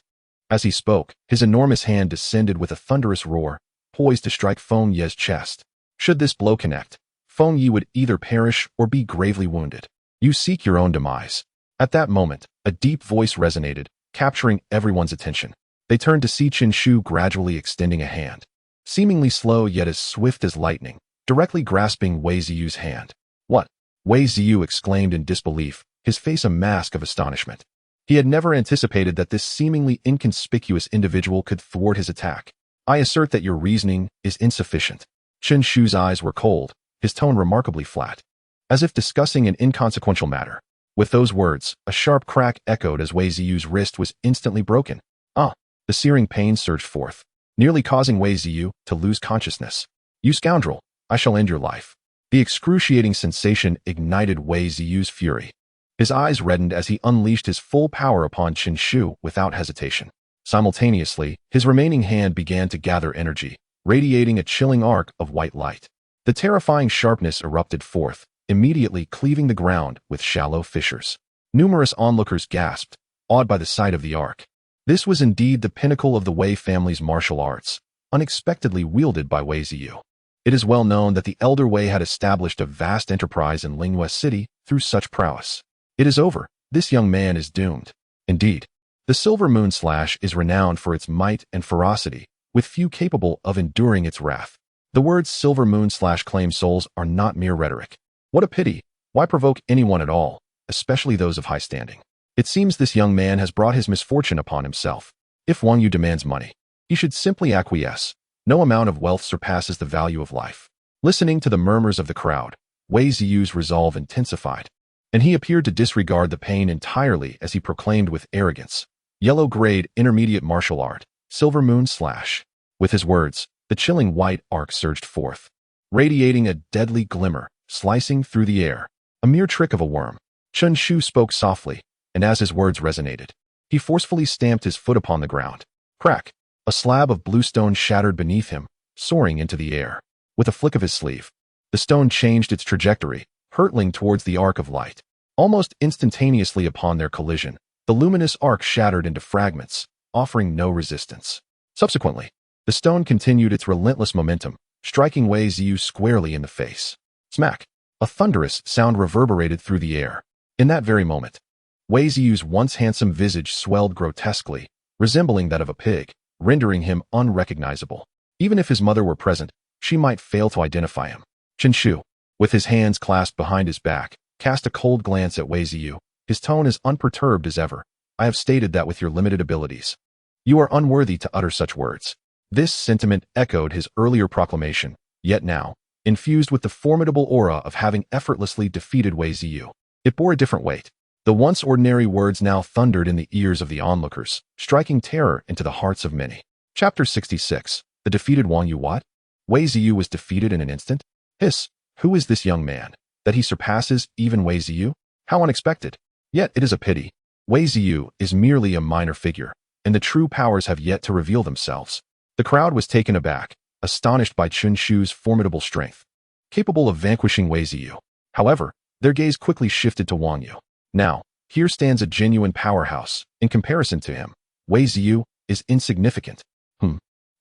As he spoke, his enormous hand descended with a thunderous roar, poised to strike Feng Yi's chest. Should this blow connect, Feng Yi would either perish or be gravely wounded. "You seek your own demise." At that moment, a deep voice resonated, capturing everyone's attention. They turned to see Chen Shu gradually extending a hand, seemingly slow yet as swift as lightning, directly grasping Wei Ziyu's hand. "What?" Wei Ziyu exclaimed in disbelief, his face a mask of astonishment. He had never anticipated that this seemingly inconspicuous individual could thwart his attack. "I assert that your reasoning is insufficient." Chen Shu's eyes were cold, his tone remarkably flat, as if discussing an inconsequential matter. With those words, a sharp crack echoed as Wei Ziyu's wrist was instantly broken. "Ah!" The searing pain surged forth, nearly causing Wei Ziyu to lose consciousness. "You scoundrel, I shall end your life." The excruciating sensation ignited Wei Ziyu's fury. His eyes reddened as he unleashed his full power upon Chen Shu without hesitation. Simultaneously, his remaining hand began to gather energy, radiating a chilling arc of white light. The terrifying sharpness erupted forth, immediately cleaving the ground with shallow fissures. Numerous onlookers gasped, awed by the sight of the arc. This was indeed the pinnacle of the Wei family's martial arts, unexpectedly wielded by Wei Ziyu. It is well known that the elder Wei had established a vast enterprise in Lingyue City through such prowess. It is over. This young man is doomed. Indeed, The Silver Moon Slash is renowned for its might and ferocity, with few capable of enduring its wrath. The words Silver Moon Slash claim souls are not mere rhetoric. What a pity! Why provoke anyone at all, especially those of high standing? It seems this young man has brought his misfortune upon himself. If Wang Yu demands money, he should simply acquiesce. No amount of wealth surpasses the value of life. Listening to the murmurs of the crowd, Wei Ziyu's resolve intensified, and he appeared to disregard the pain entirely as he proclaimed with arrogance, "Yellow grade intermediate martial art, Silver Moon Slash." With his words, the chilling white arc surged forth, radiating a deadly glimmer, slicing through the air. A mere trick of a worm. Chen Shu spoke softly, and as his words resonated, he forcefully stamped his foot upon the ground. Crack! A slab of blue stone shattered beneath him, soaring into the air. With a flick of his sleeve, the stone changed its trajectory, hurtling towards the arc of light. Almost instantaneously upon their collision, the luminous arc shattered into fragments, offering no resistance. Subsequently, the stone continued its relentless momentum, striking Wei Ziyu squarely in the face. Smack! A thunderous sound reverberated through the air. In that very moment, Wei Ziyu's once handsome visage swelled grotesquely, resembling that of a pig, rendering him unrecognizable. Even if his mother were present, she might fail to identify him. Chen Shu, with his hands clasped behind his back, cast a cold glance at Wei Ziyu, his tone as unperturbed as ever. "I have stated that with your limited abilities, you are unworthy to utter such words." This sentiment echoed his earlier proclamation, yet now, infused with the formidable aura of having effortlessly defeated Wei Ziyu, it bore a different weight. The once ordinary words now thundered in the ears of the onlookers, striking terror into the hearts of many. Chapter 66. The defeated Wang Yu. What? Wei Ziyu was defeated in an instant? Hiss! Who is this young man, that he surpasses even Wei Ziyu? How unexpected! Yet it is a pity. Wei Ziyu is merely a minor figure, and the true powers have yet to reveal themselves. The crowd was taken aback, astonished by Chen Shu's formidable strength, capable of vanquishing Wei Ziyu. However, their gaze quickly shifted to Wang Yu. Now, here stands a genuine powerhouse. In comparison to him, Wei Ziyu is insignificant.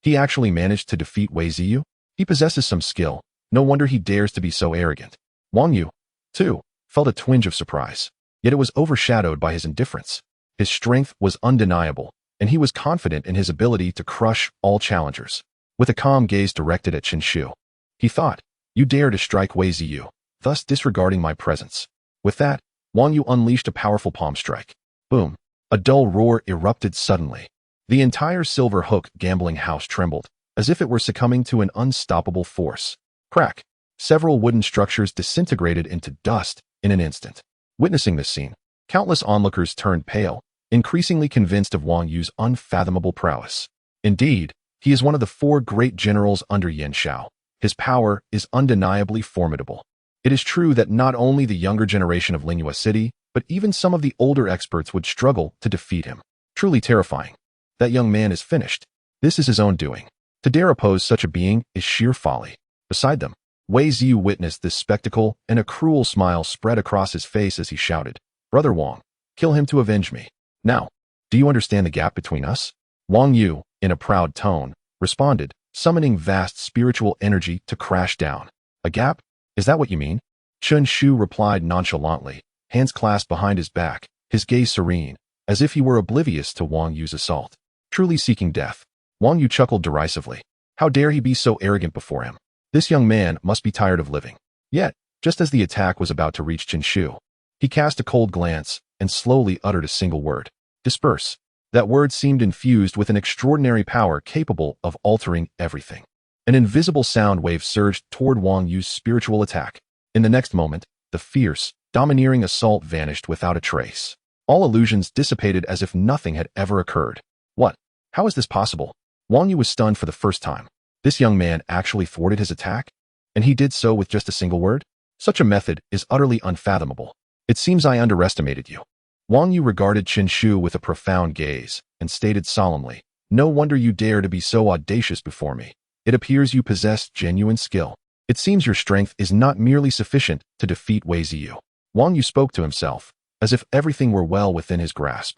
He actually managed to defeat Wei Ziyu? He possesses some skill. No wonder he dares to be so arrogant. Wang Yu, too, felt a twinge of surprise, yet it was overshadowed by his indifference. His strength was undeniable, and he was confident in his ability to crush all challengers. With a calm gaze directed at Chen Shu, he thought, "You dare to strike Wei Ziyu, thus disregarding my presence." With that, Wang Yu unleashed a powerful palm strike. Boom! A dull roar erupted suddenly. The entire Silver Hook gambling house trembled, as if it were succumbing to an unstoppable force. Crack! Several wooden structures disintegrated into dust in an instant. Witnessing this scene, countless onlookers turned pale, increasingly convinced of Wang Yu's unfathomable prowess. Indeed, he is one of the 4 great generals under Yan Shao. His power is undeniably formidable. It is true that not only the younger generation of Lingyue City, but even some of the older experts would struggle to defeat him. Truly terrifying. That young man is finished. This is his own doing. To dare oppose such a being is sheer folly. Beside them, Wei Ziyu witnessed this spectacle, and a cruel smile spread across his face as he shouted, "Brother Wang, kill him to avenge me. Now, do you understand the gap between us?" Wang Yu, in a proud tone, responded, summoning vast spiritual energy to crash down. "A gap? Is that what you mean?" Chen Shu replied nonchalantly, hands clasped behind his back, his gaze serene, as if he were oblivious to Wang Yu's assault. Truly seeking death. Wang Yu chuckled derisively. How dare he be so arrogant before him? This young man must be tired of living. Yet, just as the attack was about to reach Chen Shu, he cast a cold glance and slowly uttered a single word. Disperse. That word seemed infused with an extraordinary power capable of altering everything. An invisible sound wave surged toward Wang Yu's spiritual attack. In the next moment, the fierce, domineering assault vanished without a trace. All illusions dissipated as if nothing had ever occurred. What? How is this possible? Wang Yu was stunned for the first time. This young man actually thwarted his attack? And he did so with just a single word? Such a method is utterly unfathomable. It seems I underestimated you. Wang Yu regarded Chen Shu with a profound gaze and stated solemnly, "No wonder you dare to be so audacious before me. It appears you possess genuine skill. It seems your strength is not merely sufficient to defeat Wei Ziyu." Wang Yu spoke to himself, as if everything were well within his grasp.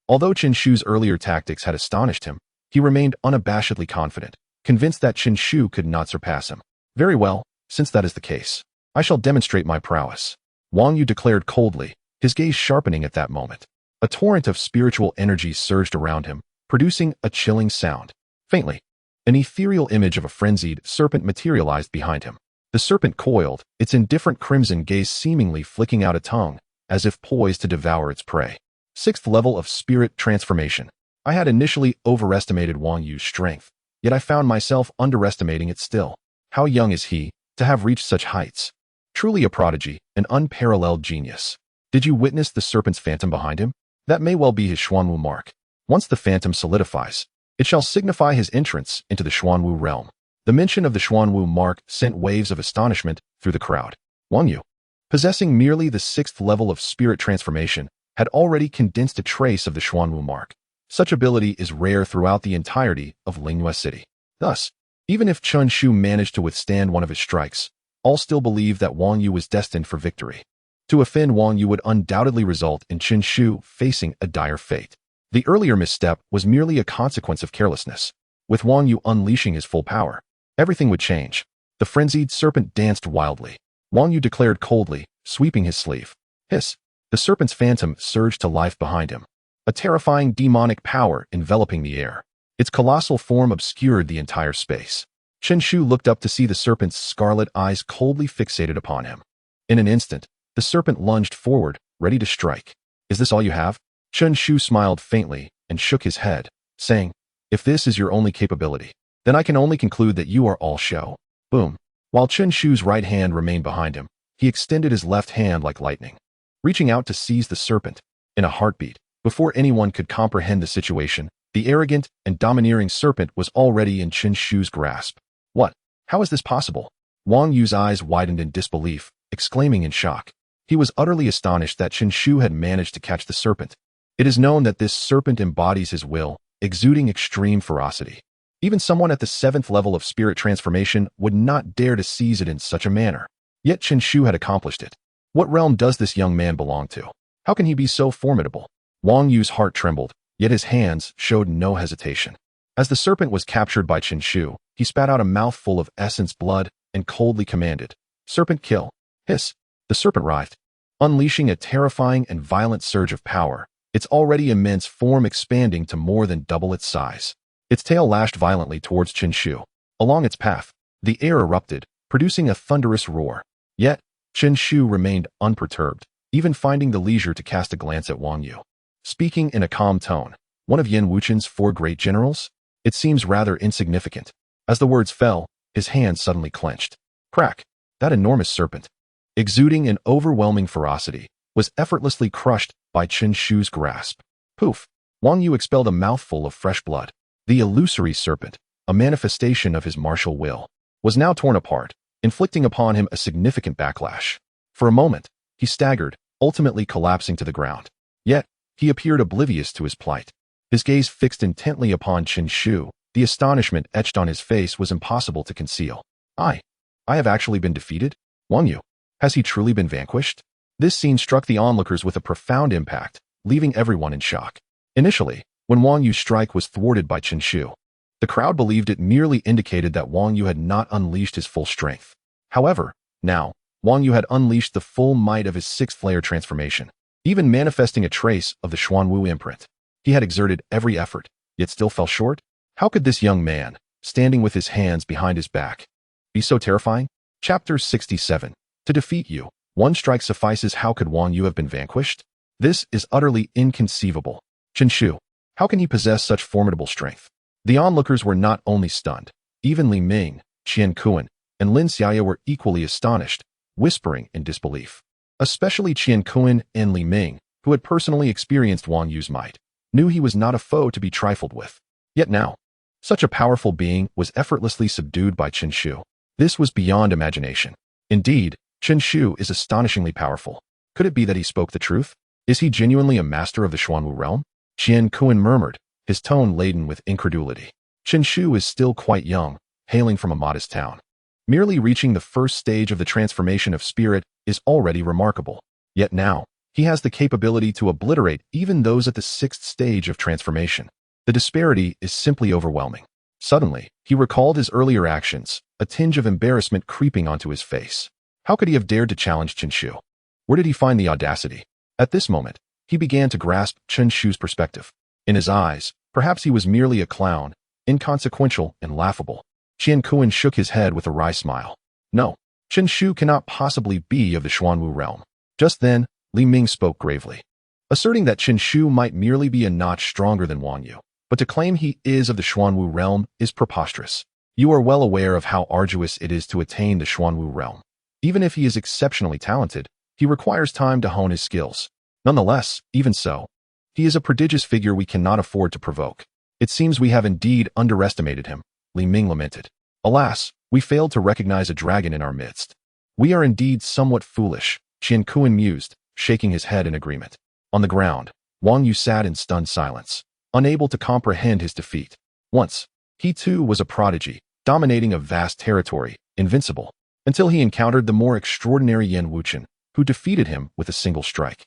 Although Chen Shu's earlier tactics had astonished him, he remained unabashedly confident, convinced that Chen Shu could not surpass him. "Very well, since that is the case, I shall demonstrate my prowess," Wang Yu declared coldly, his gaze sharpening at that moment. A torrent of spiritual energy surged around him, producing a chilling sound. Faintly, an ethereal image of a frenzied serpent materialized behind him. The serpent coiled, its indifferent crimson gaze seemingly flicking out a tongue, as if poised to devour its prey. Sixth level of spirit transformation. I had initially overestimated Wang Yu's strength, yet I found myself underestimating it still. How young is he to have reached such heights? Truly a prodigy, an unparalleled genius. Did you witness the serpent's phantom behind him? That may well be his Xuanwu mark. Once the phantom solidifies, it shall signify his entrance into the Xuanwu realm. The mention of the Xuanwu mark sent waves of astonishment through the crowd. Wang Yu, possessing merely the sixth level of spirit transformation, had already condensed a trace of the Xuanwu mark. Such ability is rare throughout the entirety of Lingyue City. Thus, even if Chen Shu managed to withstand one of his strikes, all still believed that Wang Yu was destined for victory. To offend Wang Yu would undoubtedly result in Chen Shu facing a dire fate. The earlier misstep was merely a consequence of carelessness. With Wang Yu unleashing his full power, everything would change. The frenzied serpent danced wildly. Wang Yu declared coldly, sweeping his sleeve. Hiss! The serpent's phantom surged to life behind him. A terrifying demonic power enveloping the air. Its colossal form obscured the entire space. Chen Shu looked up to see the serpent's scarlet eyes coldly fixated upon him. In an instant, the serpent lunged forward, ready to strike. Is this all you have? Chen Shu smiled faintly and shook his head, saying, if this is your only capability, then I can only conclude that you are all show. Boom. While Chen Shu's right hand remained behind him, he extended his left hand like lightning, reaching out to seize the serpent. In a heartbeat, before anyone could comprehend the situation, the arrogant and domineering serpent was already in Chen Shu's grasp. What? How is this possible? Wang Yu's eyes widened in disbelief, exclaiming in shock. He was utterly astonished that Chen Shu had managed to catch the serpent. It is known that this serpent embodies his will, exuding extreme ferocity. Even someone at the 7th level of spirit transformation would not dare to seize it in such a manner. Yet Chen Shu had accomplished it. What realm does this young man belong to? How can he be so formidable? Wang Yu's heart trembled, yet his hands showed no hesitation. As the serpent was captured by Chen Shu, he spat out a mouthful of essence blood and coldly commanded, "Serpent kill." Hiss! The serpent writhed, unleashing a terrifying and violent surge of power, its already immense form expanding to more than double its size. Its tail lashed violently towards Chen Shu. Along its path, the air erupted, producing a thunderous roar. Yet, Chen Shu remained unperturbed, even finding the leisure to cast a glance at Wang Yu. Speaking in a calm tone, one of Yan Wuchen's 4 great generals? It seems rather insignificant. As the words fell, his hand suddenly clenched. Crack! That enormous serpent, exuding an overwhelming ferocity, was effortlessly crushed by Chen Shu's grasp. Poof! Wang Yu expelled a mouthful of fresh blood. The illusory serpent, a manifestation of his martial will, was now torn apart, inflicting upon him a significant backlash. For a moment, he staggered, ultimately collapsing to the ground. Yet, he appeared oblivious to his plight. His gaze fixed intently upon Chen Shu. The astonishment etched on his face was impossible to conceal. I have actually been defeated? Wang Yu, has he truly been vanquished? This scene struck the onlookers with a profound impact, leaving everyone in shock. Initially, when Wang Yu's strike was thwarted by Chen Shu, the crowd believed it merely indicated that Wang Yu had not unleashed his full strength. However, now, Wang Yu had unleashed the full might of his 6th layer transformation, even manifesting a trace of the Xuanwu imprint. He had exerted every effort, yet still fell short. How could this young man, standing with his hands behind his back, be so terrifying? Chapter 67. To defeat you, one strike suffices. How could Wang Yu have been vanquished? This is utterly inconceivable. Chen Shu, how can he possess such formidable strength? The onlookers were not only stunned, even Li Ming, Qian Kuan, and Lin Xiaoya were equally astonished, whispering in disbelief. Especially Qian Kuan and Li Ming, who had personally experienced Wang Yu's might, knew he was not a foe to be trifled with. Yet now, such a powerful being was effortlessly subdued by Chen Shu. This was beyond imagination. Indeed, Chen Shu is astonishingly powerful. Could it be that he spoke the truth? Is he genuinely a master of the Xuanwu realm? Qian Kuan murmured, his tone laden with incredulity. Chen Shu is still quite young, hailing from a modest town. Merely reaching the first stage of the transformation of spirit is already remarkable. Yet now, he has the capability to obliterate even those at the 6th stage of transformation. The disparity is simply overwhelming. Suddenly, he recalled his earlier actions, a tinge of embarrassment creeping onto his face. How could he have dared to challenge Chen Shu? Where did he find the audacity? At this moment, he began to grasp Chen Shu's perspective. In his eyes, perhaps he was merely a clown, inconsequential and laughable. Qian Kuan shook his head with a wry smile. No, Chen Shu cannot possibly be of the Xuanwu realm. Just then, Li Ming spoke gravely, asserting that Chen Shu might merely be a notch stronger than Wang Yu, but to claim he is of the Xuanwu realm is preposterous. You are well aware of how arduous it is to attain the Xuanwu realm. Even if he is exceptionally talented, he requires time to hone his skills. Nonetheless, even so, he is a prodigious figure we cannot afford to provoke. It seems we have indeed underestimated him, Li Ming lamented. Alas, we failed to recognize a dragon in our midst. We are indeed somewhat foolish, Qian Kuan mused, shaking his head in agreement. On the ground, Wang Yu sat in stunned silence, unable to comprehend his defeat. Once, he too was a prodigy, dominating a vast territory, invincible, until he encountered the more extraordinary Yan Wuchen, who defeated him with a single strike,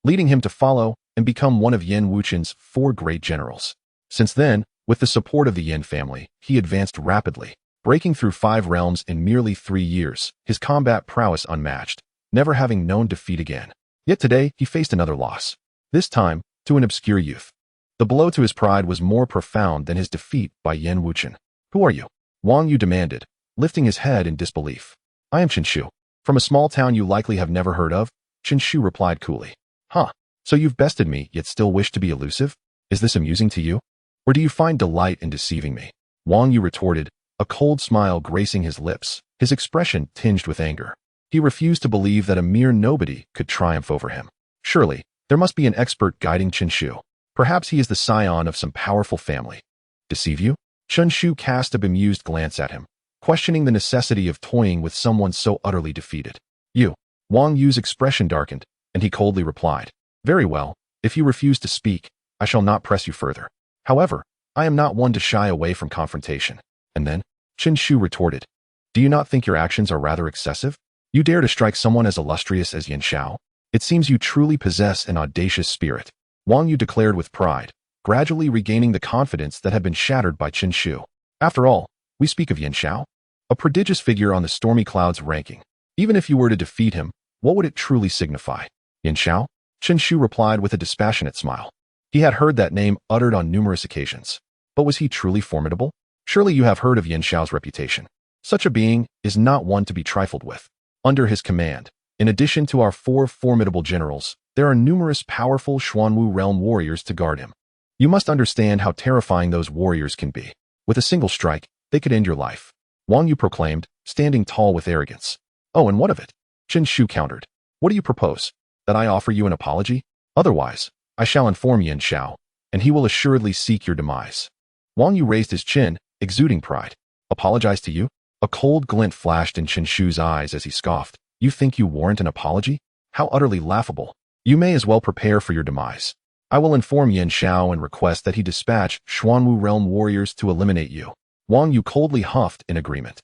leading him to follow and become one of Yan Wuchen's 4 great generals. Since then, with the support of the Yan family, he advanced rapidly, breaking through 5 realms in merely 3 years, his combat prowess unmatched, never having known defeat again. Yet today, he faced another loss. This time, to an obscure youth. The blow to his pride was more profound than his defeat by Yan Wuchen. Who are you? Wang Yu demanded, lifting his head in disbelief. I am Chen Shu. From a small town you likely have never heard of, Chen Shu replied coolly. Huh, so you've bested me yet still wish to be elusive? Is this amusing to you? Or do you find delight in deceiving me? Wang Yu retorted, a cold smile gracing his lips, his expression tinged with anger. He refused to believe that a mere nobody could triumph over him. Surely, there must be an expert guiding Chen Shu. Perhaps he is the scion of some powerful family. Deceive you? Chen Shu cast a bemused glance at him, questioning the necessity of toying with someone so utterly defeated. You. Wang Yu's expression darkened, and he coldly replied, Very well, if you refuse to speak, I shall not press you further. However, I am not one to shy away from confrontation. And then, Chen Shu retorted, Do you not think your actions are rather excessive? You dare to strike someone as illustrious as Yan Xiao? It seems you truly possess an audacious spirit. Wang Yu declared with pride, gradually regaining the confidence that had been shattered by Chen Shu. After all, we speak of Yan Xiao, a prodigious figure on the stormy clouds ranking. Even if you were to defeat him, what would it truly signify? Yan Xiao? Chen Shu replied with a dispassionate smile. He had heard that name uttered on numerous occasions. But was he truly formidable? Surely you have heard of Yan Xiao's reputation. Such a being is not one to be trifled with. Under his command, in addition to our 4 formidable generals, there are numerous powerful Xuanwu realm warriors to guard him. You must understand how terrifying those warriors can be. With a single strike, they could end your life. Wang Yu proclaimed, standing tall with arrogance. Oh, and what of it? Chen Shu countered. What do you propose? That I offer you an apology? Otherwise, I shall inform Yan Xiao, and he will assuredly seek your demise. Wang Yu raised his chin, exuding pride. Apologize to you? A cold glint flashed in Chen Shu's eyes as he scoffed. You think you warrant an apology? How utterly laughable. You may as well prepare for your demise. I will inform Yan Xiao and request that he dispatch Xuanwu realm warriors to eliminate you. Wang Yu coldly huffed in agreement.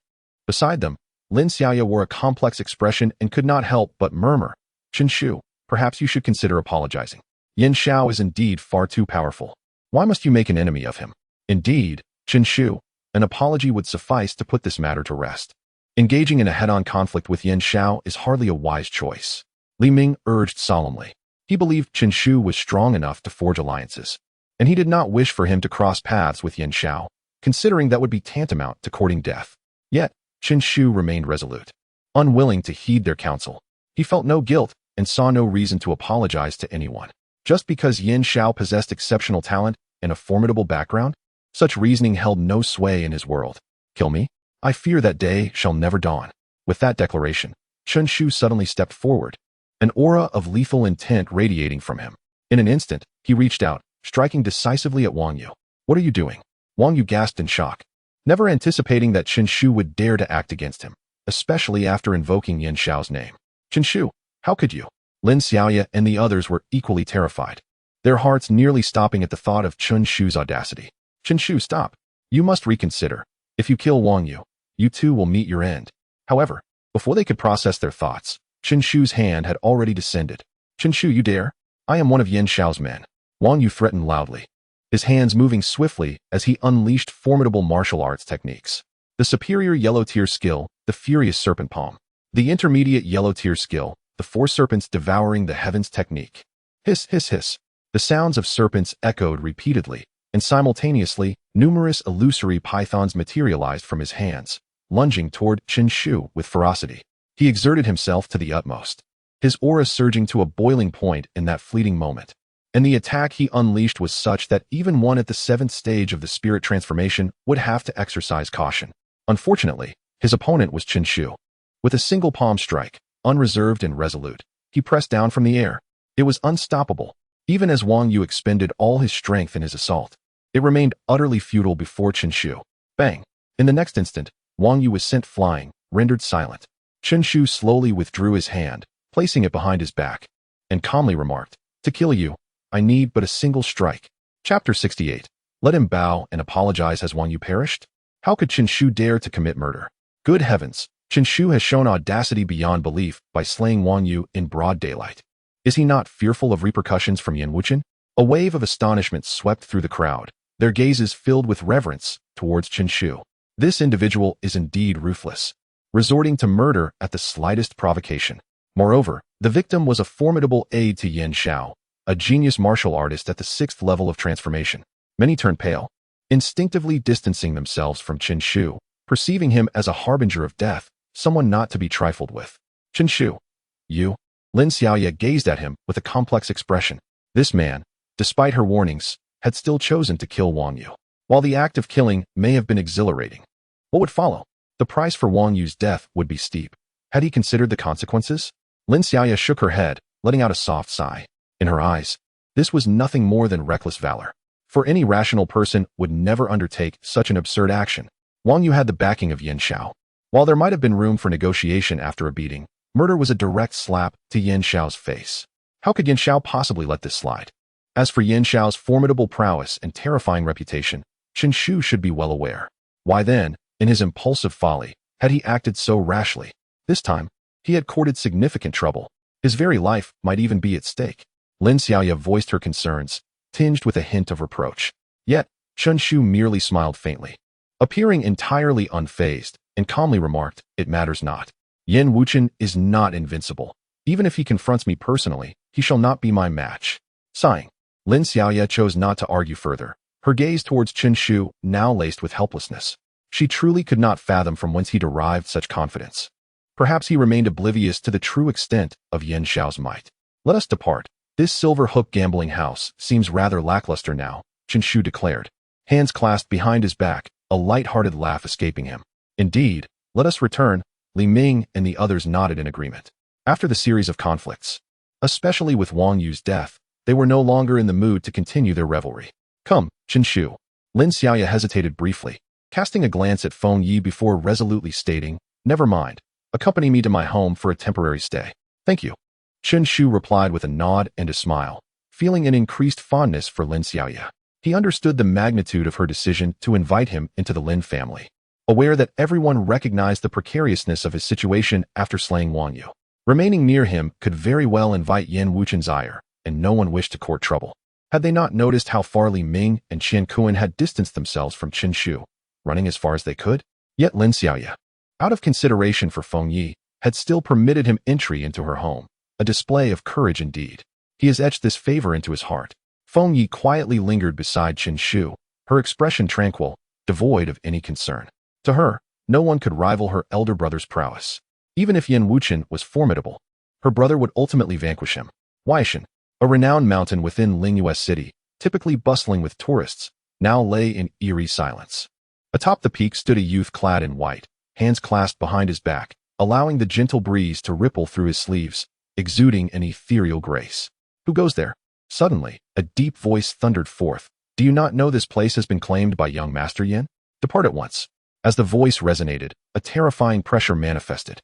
Beside them, Lin Xiaoya wore a complex expression and could not help but murmur. Chen Shu, perhaps you should consider apologizing. Yan Xiao is indeed far too powerful. Why must you make an enemy of him? Indeed, Chen Shu, an apology would suffice to put this matter to rest. Engaging in a head-on conflict with Yan Xiao is hardly a wise choice. Li Ming urged solemnly. He believed Chen Shu was strong enough to forge alliances, and he did not wish for him to cross paths with Yan Xiao, considering that would be tantamount to courting death. Yet, Chen Shu remained resolute, unwilling to heed their counsel. He felt no guilt and saw no reason to apologize to anyone. Just because Yan Xiao possessed exceptional talent and a formidable background, such reasoning held no sway in his world. Kill me? I fear that day shall never dawn. With that declaration, Chen Shu suddenly stepped forward, an aura of lethal intent radiating from him. In an instant, he reached out, striking decisively at Wang Yu. What are you doing? Wang Yu gasped in shock, never anticipating that Chen Shu would dare to act against him, especially after invoking Yan Xiao's name. Chen Shu, how could you? Lin Xiaoya and the others were equally terrified, their hearts nearly stopping at the thought of Chen Shu's audacity. Chen Shu, stop. You must reconsider. If you kill Wang Yu, you too will meet your end. However, before they could process their thoughts, Chen Shu's hand had already descended. Chen Shu, you dare? I am one of Yan Xiao's men. Wang Yu threatened loudly, his hands moving swiftly as he unleashed formidable martial arts techniques. The superior yellow tier skill, the Furious Serpent Palm. The intermediate yellow tier skill, the Four Serpents Devouring the Heavens technique. Hiss, hiss, hiss. The sounds of serpents echoed repeatedly, and simultaneously, numerous illusory pythons materialized from his hands, lunging toward Chen Shu with ferocity. He exerted himself to the utmost, his aura surging to a boiling point in that fleeting moment. And the attack he unleashed was such that even one at the 7th stage of the spirit transformation would have to exercise caution. Unfortunately, his opponent was Chen Shu. With a single palm strike, unreserved and resolute, he pressed down from the air. It was unstoppable. Even as Wang Yu expended all his strength in his assault, it remained utterly futile before Chen Shu. Bang! In the next instant, Wang Yu was sent flying, rendered silent. Chen Shu slowly withdrew his hand, placing it behind his back, and calmly remarked, "To kill you, I need but a single strike." Chapter 68. Let him bow and apologize. Has Wang Yu perished? How could Chen Shu dare to commit murder? Good heavens, Chen Shu has shown audacity beyond belief by slaying Wang Yu in broad daylight. Is he not fearful of repercussions from Yan Wuchen? A wave of astonishment swept through the crowd, their gazes filled with reverence towards Chen Shu. This individual is indeed ruthless, resorting to murder at the slightest provocation. Moreover, the victim was a formidable aide to Yan Xiao, a genius martial artist at the 6th level of transformation. Many turned pale, instinctively distancing themselves from Chen Shu, perceiving him as a harbinger of death, someone not to be trifled with. Chen Shu, you? Lin Xiaoya gazed at him with a complex expression. This man, despite her warnings, had still chosen to kill Wang Yu. While the act of killing may have been exhilarating, what would follow? The price for Wang Yu's death would be steep. Had he considered the consequences? Lin Xiaoya shook her head, letting out a soft sigh. In her eyes, this was nothing more than reckless valor. For any rational person would never undertake such an absurd action. Wang Yu had the backing of Yan Xiao. While there might have been room for negotiation after a beating, murder was a direct slap to Yan Xiao's face. How could Yan Xiao possibly let this slide? As for Yan Xiao's formidable prowess and terrifying reputation, Chen Shu should be well aware. Why then, in his impulsive folly, had he acted so rashly? This time, he had courted significant trouble. His very life might even be at stake. Lin Xiaoya voiced her concerns, tinged with a hint of reproach. Yet, Chen Shu merely smiled faintly, appearing entirely unfazed, and calmly remarked, "It matters not. Yan Wuchen is not invincible. Even if he confronts me personally, he shall not be my match." Sighing, Lin Xiaoya chose not to argue further, her gaze towards Chen Shu now laced with helplessness. She truly could not fathom from whence he derived such confidence. Perhaps he remained oblivious to the true extent of Yan Xiao's might. "Let us depart. This silver hook gambling house seems rather lackluster now," Chen Shu declared, hands clasped behind his back, a light-hearted laugh escaping him. "Indeed, let us return." Li Ming and the others nodded in agreement. After the series of conflicts, especially with Wang Yu's death, they were no longer in the mood to continue their revelry. "Come, Chen Shu." Lin Xiaoya hesitated briefly, casting a glance at Feng Yi before resolutely stating, "Never mind. Accompany me to my home for a temporary stay." "Thank you." Chen Shu replied with a nod and a smile, feeling an increased fondness for Lin Xiaoya. He understood the magnitude of her decision to invite him into the Lin family, aware that everyone recognized the precariousness of his situation after slaying Wang Yu. Remaining near him could very well invite Yan Wuchen's ire, and no one wished to court trouble. Had they not noticed how far Li Ming and Qian Kuan had distanced themselves from Chen Shu, running as far as they could? Yet Lin Xiaoya, out of consideration for Feng Yi, had still permitted him entry into her home, a display of courage indeed. He has etched this favor into his heart. Feng Yi quietly lingered beside Chen Shu, her expression tranquil, devoid of any concern. To her, no one could rival her elder brother's prowess. Even if Yan Wuchen was formidable, her brother would ultimately vanquish him. Weishan, a renowned mountain within Lingyue City, typically bustling with tourists, now lay in eerie silence. Atop the peak stood a youth clad in white, hands clasped behind his back, allowing the gentle breeze to ripple through his sleeves, exuding an ethereal grace. "Who goes there?" Suddenly, a deep voice thundered forth. "Do you not know this place has been claimed by young Master Yan? Depart at once." As the voice resonated, a terrifying pressure manifested,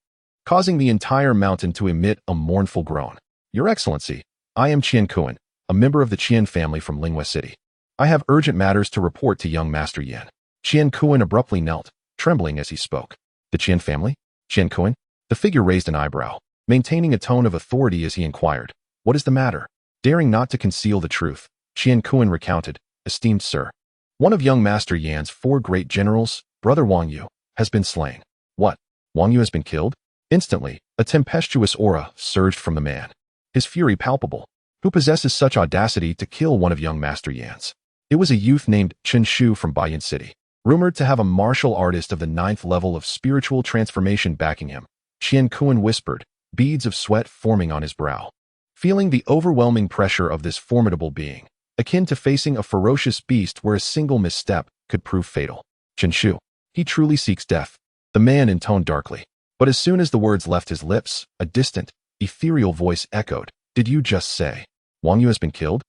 causing the entire mountain to emit a mournful groan. "Your Excellency, I am Qian Kuan, a member of the Qian family from Lingyue City. I have urgent matters to report to young Master Yan." Qian Kuan abruptly knelt, trembling as he spoke. "The Qian family? Qian Kuan?" The figure raised an eyebrow, maintaining a tone of authority as he inquired, "What is the matter?" Daring not to conceal the truth, Qian Kuan recounted, "Esteemed sir, one of young Master Yan's 4 great generals, Brother Wang Yu, has been slain." "What? Wang Yu has been killed?" Instantly, a tempestuous aura surged from the man, his fury palpable. Who possesses such audacity to kill one of young Master Yan's? It was a youth named Chen Shu from Baiyan City, rumored to have a martial artist of the 9th level of spiritual transformation backing him. Qian Kuan whispered, beads of sweat forming on his brow. Feeling the overwhelming pressure of this formidable being, akin to facing a ferocious beast where a single misstep could prove fatal. Chen Shu, he truly seeks death, the man intoned darkly. But as soon as the words left his lips, a distant, ethereal voice echoed, "Did you just say Wang Yu has been killed?"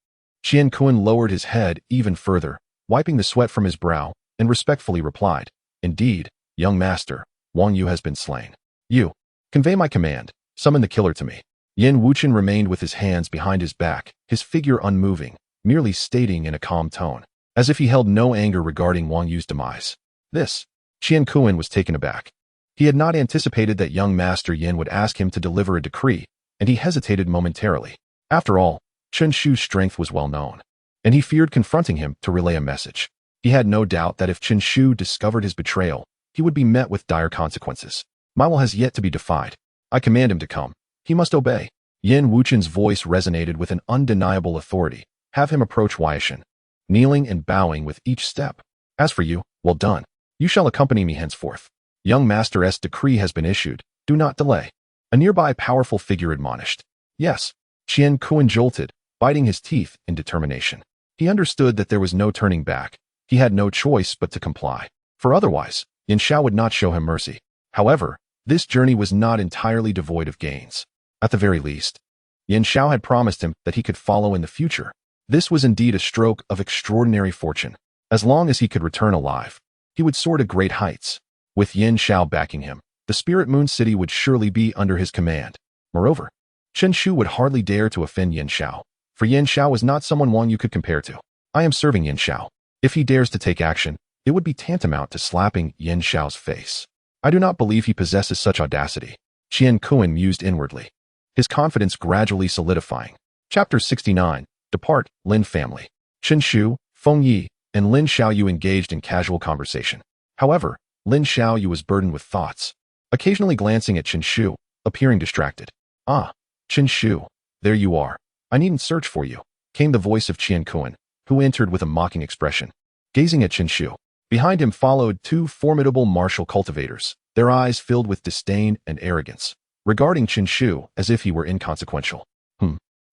Qian Kuan lowered his head even further, wiping the sweat from his brow, and respectfully replied, "Indeed, young master, Wang Yu has been slain. You, convey my command, summon the killer to me." Yin Wuchen remained with his hands behind his back, his figure unmoving, merely stating in a calm tone, as if he held no anger regarding Wang Yu's demise. This, Qian Kuan was taken aback. He had not anticipated that young Master Yin would ask him to deliver a decree, and he hesitated momentarily. After all, Chen Shu's strength was well known, and he feared confronting him to relay a message. He had no doubt that if Chen Shu discovered his betrayal, he would be met with dire consequences. My will has yet to be defied. I command him to come. He must obey. Yin Wuchen's voice resonated with an undeniable authority. Have him approach Weishan, kneeling and bowing with each step. As for you, well done. You shall accompany me henceforth. Young Master's decree has been issued. Do not delay. A nearby powerful figure admonished. Yes. Qian Kuan jolted, biting his teeth in determination. He understood that there was no turning back. He had no choice but to comply. For otherwise, Yin Xiao would not show him mercy. However, this journey was not entirely devoid of gains. At the very least, Yin Xiao had promised him that he could follow in the future. This was indeed a stroke of extraordinary fortune. As long as he could return alive, he would soar to great heights. With Yin Xiao backing him, the Spirit Moon City would surely be under his command. Moreover, Chen Shu would hardly dare to offend Yin Xiao, for Yin Xiao was not someone Wang Yu could compare to. I am serving Yin Xiao. If he dares to take action, it would be tantamount to slapping Yin Xiao's face. I do not believe he possesses such audacity. Qian Kuan mused inwardly, his confidence gradually solidifying. Chapter 69. Depart, Lin family. Chen Shu, Feng Yi, and Lin Xiaoyu engaged in casual conversation. However, Lin Xiaoyu was burdened with thoughts, occasionally glancing at Chen Shu, appearing distracted. Ah, Chen Shu, there you are. I needn't search for you, came the voice of Qian Kuan, who entered with a mocking expression. Gazing at Chen Shu, behind him followed two formidable martial cultivators, their eyes filled with disdain and arrogance, regarding Chen Shu as if he were inconsequential.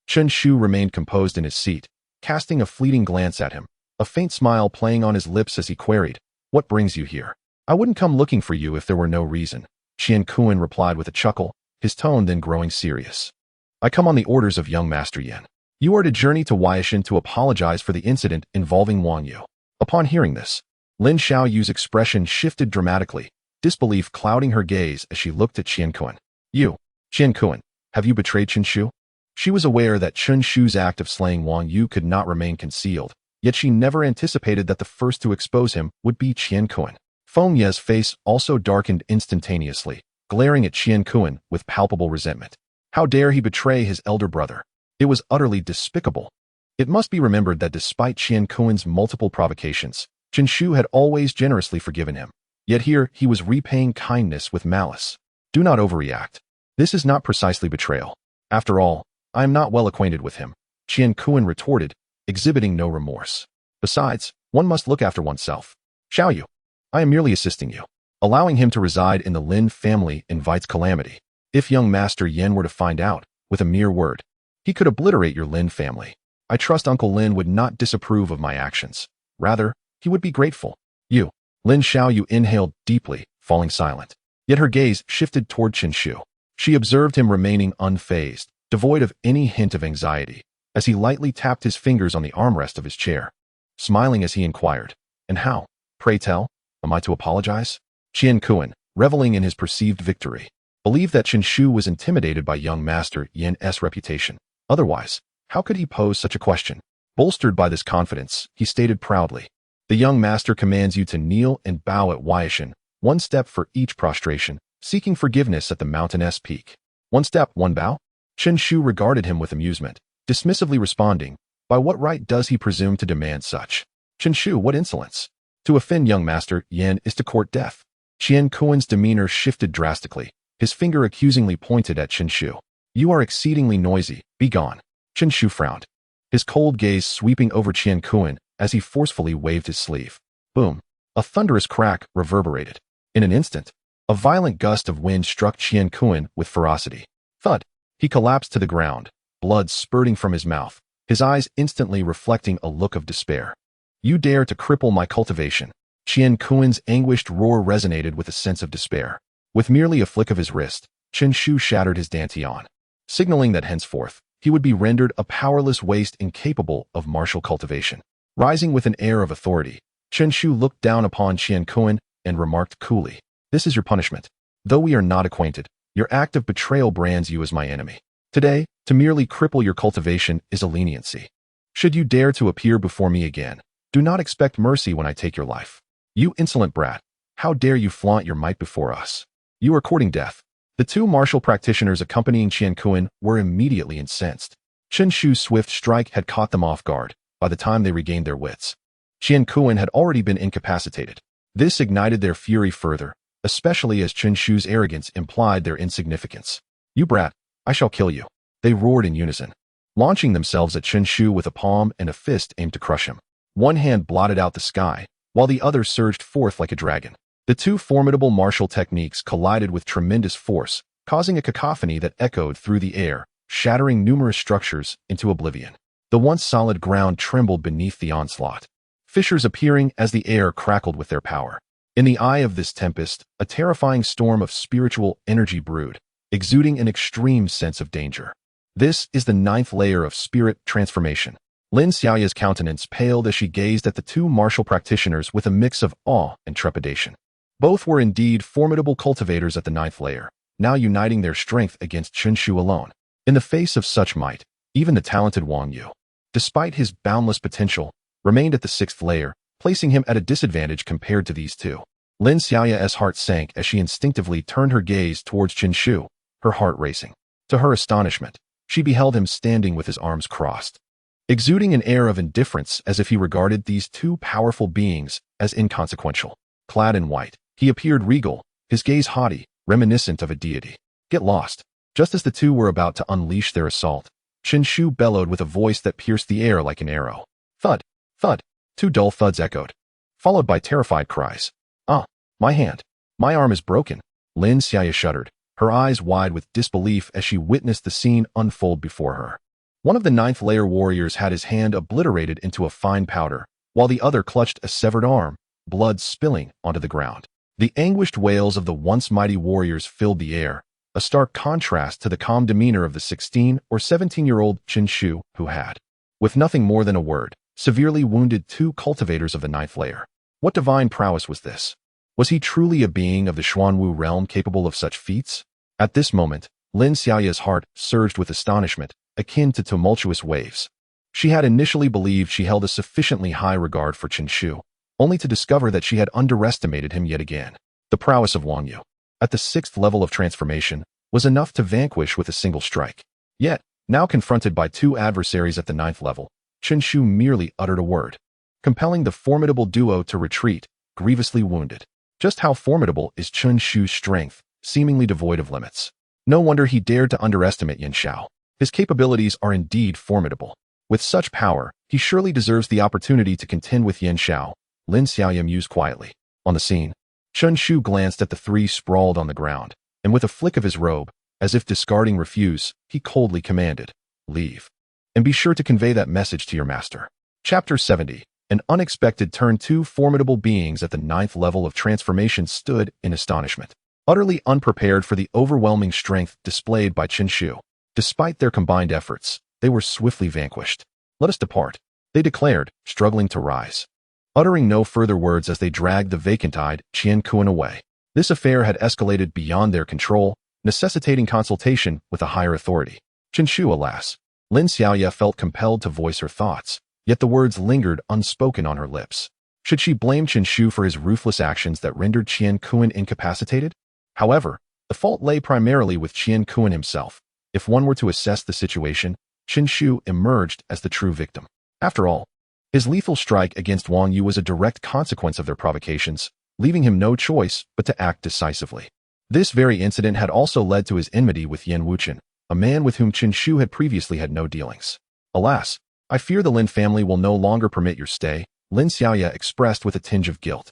Chen Shu remained composed in his seat, casting a fleeting glance at him, a faint smile playing on his lips as he queried, "What brings you here?" "I wouldn't come looking for you if there were no reason," Qian Kuan replied with a chuckle, his tone then growing serious. "I come on the orders of young Master Yan. You are to journey to Weishan to apologize for the incident involving Wang Yu." Upon hearing this, Lin Xiaoyu's expression shifted dramatically, disbelief clouding her gaze as she looked at Qian Kuan. "You, Qian Kuan, have you betrayed Chen Shu?" She was aware that Chen Shu's act of slaying Wang Yu could not remain concealed, yet she never anticipated that the first to expose him would be Qian Kuan. Feng Ye's face also darkened instantaneously, glaring at Qian Kuan with palpable resentment. How dare he betray his elder brother? It was utterly despicable. It must be remembered that despite Qian Kuan's multiple provocations, Chen Shu had always generously forgiven him. Yet here he was repaying kindness with malice. Do not overreact. This is not precisely betrayal. After all, I am not well acquainted with him, Qian Kuan retorted, exhibiting no remorse. Besides, one must look after oneself. Xiaoyu, I am merely assisting you. Allowing him to reside in the Lin family invites calamity. If young Master Yen were to find out, with a mere word, he could obliterate your Lin family. I trust Uncle Lin would not disapprove of my actions. Rather, he would be grateful. You. Lin Xiaoyu inhaled deeply, falling silent. Yet her gaze shifted toward Chen Shu. She observed him remaining unfazed, devoid of any hint of anxiety, as he lightly tapped his fingers on the armrest of his chair. Smiling as he inquired, "And how, pray tell, am I to apologize?" Qian Kuan, reveling in his perceived victory, believed that Chen Shu was intimidated by young Master Yan's reputation. Otherwise, how could he pose such a question? Bolstered by this confidence, he stated proudly, "The young master commands you to kneel and bow at Weishan, one step for each prostration, seeking forgiveness at the mountain's peak." One step, one bow? Chen Shu regarded him with amusement, dismissively responding, "By what right does he presume to demand such? Chen Shu, what insolence! To offend young Master Yan is to court death." Qian Kuan's demeanor shifted drastically, his finger accusingly pointed at Chen Shu. "You are exceedingly noisy, be gone." Chen Shu frowned, his cold gaze sweeping over Qian Kuan as he forcefully waved his sleeve. Boom! A thunderous crack reverberated. In an instant, a violent gust of wind struck Qian Kuan with ferocity. Thud! He collapsed to the ground, blood spurting from his mouth, his eyes instantly reflecting a look of despair. You dare to cripple my cultivation. Qian Kuan's anguished roar resonated with a sense of despair. With merely a flick of his wrist, Chen Shu shattered his dantian, signaling that henceforth, he would be rendered a powerless waste incapable of martial cultivation. Rising with an air of authority, Chen Shu looked down upon Qian Kuan and remarked coolly, "This is your punishment. Though we are not acquainted, your act of betrayal brands you as my enemy. Today, to merely cripple your cultivation is a leniency. Should you dare to appear before me again, do not expect mercy when I take your life. You insolent brat, how dare you flaunt your might before us? You are courting death." The two martial practitioners accompanying Qian Kuan were immediately incensed. Chen Shu's swift strike had caught them off guard by the time they regained their wits. Qian Kuan had already been incapacitated. This ignited their fury further, especially as Chen Shu's arrogance implied their insignificance. "You brat, I shall kill you," they roared in unison, launching themselves at Chen Shu with a palm and a fist aimed to crush him. One hand blotted out the sky, while the other surged forth like a dragon. The two formidable martial techniques collided with tremendous force, causing a cacophony that echoed through the air, shattering numerous structures into oblivion. The once solid ground trembled beneath the onslaught, fissures appearing as the air crackled with their power. In the eye of this tempest, a terrifying storm of spiritual energy brewed, exuding an extreme sense of danger. This is the 9th layer of spirit transformation. Lin Xiaoya's countenance paled as she gazed at the two martial practitioners with a mix of awe and trepidation. Both were indeed formidable cultivators at the 9th layer, now uniting their strength against Chen Shu alone. In the face of such might, even the talented Wang Yu, despite his boundless potential, remained at the 6th layer, placing him at a disadvantage compared to these two. Lin Xiaoya's heart sank as she instinctively turned her gaze towards Chen Shu, her heart racing. To her astonishment, she beheld him standing with his arms crossed, exuding an air of indifference as if he regarded these two powerful beings as inconsequential. Clad in white, he appeared regal, his gaze haughty, reminiscent of a deity. "Get lost." Just as the two were about to unleash their assault, Chen Shu bellowed with a voice that pierced the air like an arrow. Thud! Thud! Two dull thuds echoed, followed by terrified cries. "Ah, my hand! My arm is broken." Lin Xiaya shuddered, her eyes wide with disbelief as she witnessed the scene unfold before her. One of the 9th layer warriors had his hand obliterated into a fine powder, while the other clutched a severed arm, blood spilling onto the ground. The anguished wails of the once mighty warriors filled the air, a stark contrast to the calm demeanor of the 16 or 17-year-old Chen Shu who had, with nothing more than a word, severely wounded two cultivators of the 9th layer. What divine prowess was this? Was he truly a being of the Xuanwu realm capable of such feats? At this moment, Lin Xiaoya's heart surged with astonishment, akin to tumultuous waves. She had initially believed she held a sufficiently high regard for Chen Shu, only to discover that she had underestimated him yet again. The prowess of Wang Yu, at the 6th level of transformation, was enough to vanquish with a single strike. Yet, now confronted by two adversaries at the 9th level, Chen Shu merely uttered a word, compelling the formidable duo to retreat, grievously wounded. Just how formidable is Chen Shu's strength, seemingly devoid of limits? No wonder he dared to underestimate Yin Xiao. His capabilities are indeed formidable. With such power, he surely deserves the opportunity to contend with Yin Xiao, Lin Xiaoya mused quietly. On the scene, Chen Shu glanced at the three sprawled on the ground, and with a flick of his robe, as if discarding refuse, he coldly commanded, "Leave. And be sure to convey that message to your master." Chapter 70. An unexpected turn. Two formidable beings at the 9th level of transformation stood in astonishment, utterly unprepared for the overwhelming strength displayed by Chen Shu. Despite their combined efforts, they were swiftly vanquished. "Let us depart," they declared, struggling to rise, uttering no further words as they dragged the vacant-eyed Qian Kuan away. This affair had escalated beyond their control, necessitating consultation with a higher authority. Chen Shu, alas. Lin Xiaoya felt compelled to voice her thoughts, yet the words lingered unspoken on her lips. Should she blame Chen Shu for his ruthless actions that rendered Qian Kuan incapacitated? However, the fault lay primarily with Qian Kuan himself. If one were to assess the situation, Chen Shu emerged as the true victim. After all, his lethal strike against Wang Yu was a direct consequence of their provocations, leaving him no choice but to act decisively. This very incident had also led to his enmity with Yan Wuchen, a man with whom Chen Shu had previously had no dealings. Alas, I fear the Lin family will no longer permit your stay, Lin Xiaoya expressed with a tinge of guilt.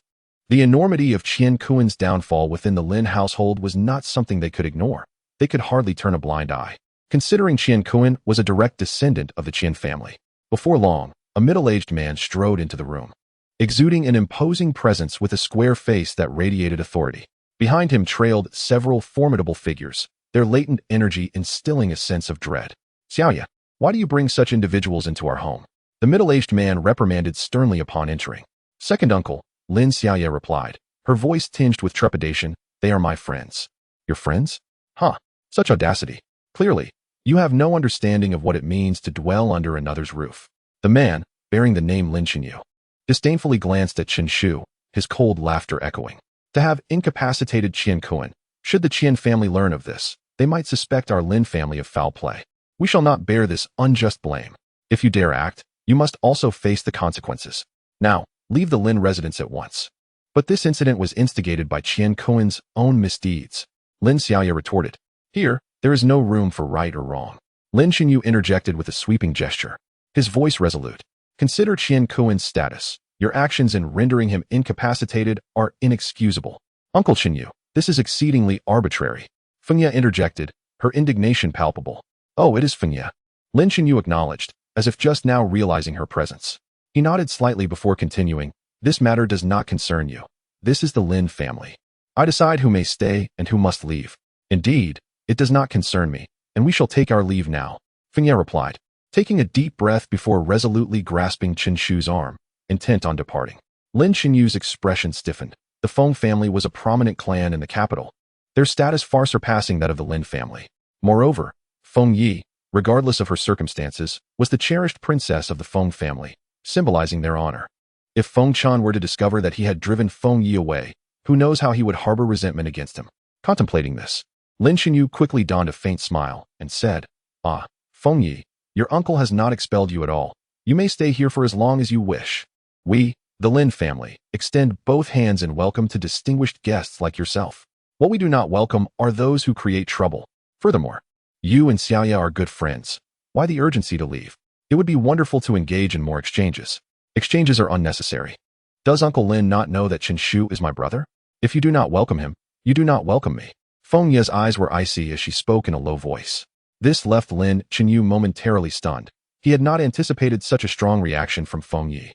The enormity of Qian Kuan's downfall within the Lin household was not something they could ignore. They could hardly turn a blind eye, considering Qian Kuan was a direct descendant of the Qian family. Before long, a middle-aged man strode into the room, exuding an imposing presence with a square face that radiated authority. Behind him trailed several formidable figures, their latent energy instilling a sense of dread. Xiaoya, why do you bring such individuals into our home? The middle-aged man reprimanded sternly upon entering. Second uncle, Lin Xiaoya replied, her voice tinged with trepidation, they are my friends. Your friends? Huh, such audacity. Clearly, you have no understanding of what it means to dwell under another's roof. The man, bearing the name Lin Chenyu, disdainfully glanced at Chen Shu, his cold laughter echoing. To have incapacitated Qian Kuan, should the Qian family learn of this, they might suspect our Lin family of foul play. We shall not bear this unjust blame. If you dare act, you must also face the consequences. Now, leave the Lin residence at once. But this incident was instigated by Qian Kuan's own misdeeds. Lin Xiaoya retorted. Here, there is no room for right or wrong. Lin Chenyu interjected with a sweeping gesture, his voice resolute. Consider Qian Kuan's status. Your actions in rendering him incapacitated are inexcusable. Uncle Chenyu, this is exceedingly arbitrary. Fengye interjected, her indignation palpable. Oh, it is Fengye. Lin Chenyu acknowledged, as if just now realizing her presence. He nodded slightly before continuing, this matter does not concern you. This is the Lin family. I decide who may stay and who must leave. Indeed, it does not concern me, and we shall take our leave now, Fengye replied, taking a deep breath before resolutely grasping Chen Shu's arm, intent on departing. Lin Chenyu's expression stiffened. The Feng family was a prominent clan in the capital, their status far surpassing that of the Lin family. Moreover, Feng Yi, regardless of her circumstances, was the cherished princess of the Feng family, symbolizing their honor. If Feng Chan were to discover that he had driven Feng Yi away, who knows how he would harbor resentment against him. Contemplating this, Lin Chenyu quickly donned a faint smile and said, Ah, Feng Yi, your uncle has not expelled you at all. You may stay here for as long as you wish. We, the Lin family, extend both hands in welcome to distinguished guests like yourself. What we do not welcome are those who create trouble. Furthermore, you and Xiaoya are good friends. Why the urgency to leave? It would be wonderful to engage in more exchanges. Exchanges are unnecessary. Does Uncle Lin not know that Chen Shu is my brother? If you do not welcome him, you do not welcome me. Feng Ye's eyes were icy as she spoke in a low voice. This left Lin Chenyu momentarily stunned. He had not anticipated such a strong reaction from Feng Yi.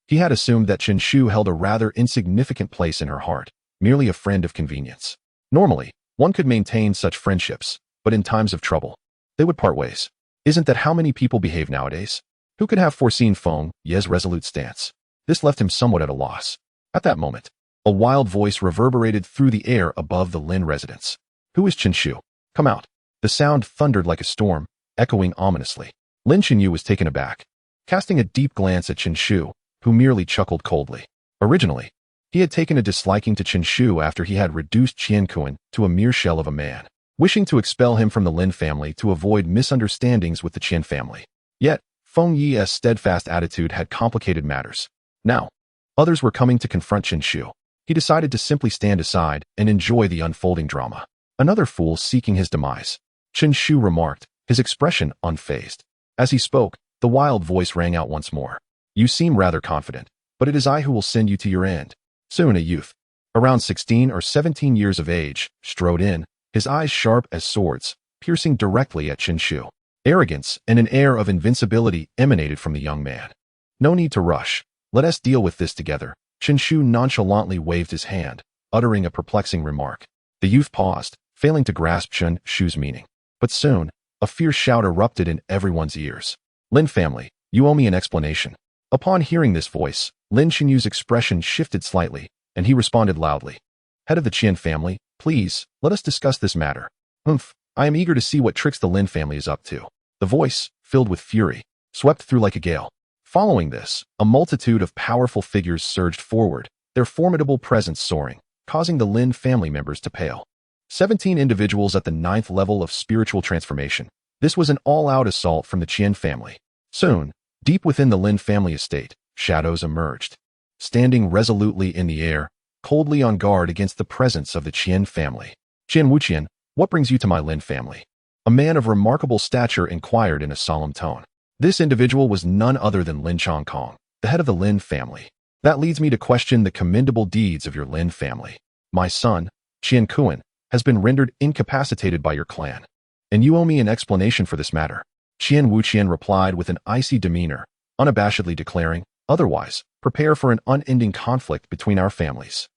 He had assumed that Chen Shu held a rather insignificant place in her heart, merely a friend of convenience. Normally, one could maintain such friendships, but in times of trouble, they would part ways. Isn't that how many people behave nowadays? Who could have foreseen Feng Ye's resolute stance? This left him somewhat at a loss. At that moment, a wild voice reverberated through the air above the Lin residence. Who is Chen Shu? Come out. The sound thundered like a storm, echoing ominously. Lin Chenyu was taken aback, casting a deep glance at Chen Shu, who merely chuckled coldly. Originally, he had taken a disliking to Chen Shu after he had reduced Qian Kuan to a mere shell of a man, wishing to expel him from the Lin family to avoid misunderstandings with the Qian family. Yet, Feng Yi's steadfast attitude had complicated matters. Now, others were coming to confront Chen Shu. He decided to simply stand aside and enjoy the unfolding drama. Another fool seeking his demise, Chen Shu remarked, his expression unfazed. As he spoke, the wild voice rang out once more. You seem rather confident, but it is I who will send you to your end. Soon a youth, around 16 or 17 years of age, strode in, his eyes sharp as swords, piercing directly at Chen Shu. Arrogance and an air of invincibility emanated from the young man. No need to rush. Let us deal with this together. Chen Shu nonchalantly waved his hand, uttering a perplexing remark. The youth paused, failing to grasp Chen Shu's meaning. But soon, a fierce shout erupted in everyone's ears. Lin family, you owe me an explanation. Upon hearing this voice, Lin Chenyu's expression shifted slightly, and he responded loudly. Head of the Qian family, please, let us discuss this matter. I am eager to see what tricks the Lin family is up to. The voice, filled with fury, swept through like a gale. Following this, a multitude of powerful figures surged forward, their formidable presence soaring, causing the Lin family members to pale. 17 individuals at the 9th level of spiritual transformation. This was an all-out assault from the Qian family. Soon, deep within the Lin family estate, shadows emerged, standing resolutely in the air, coldly on guard against the presence of the Qian family. Qian Wuqian, what brings you to my Lin family? A man of remarkable stature inquired in a solemn tone. This individual was none other than Lin Chongkong, the head of the Lin family. That leads me to question the commendable deeds of your Lin family. My son, Qian Kuan, has been rendered incapacitated by your clan, and you owe me an explanation for this matter. Qian Wuqian replied with an icy demeanor, unabashedly declaring, otherwise, prepare for an unending conflict between our families.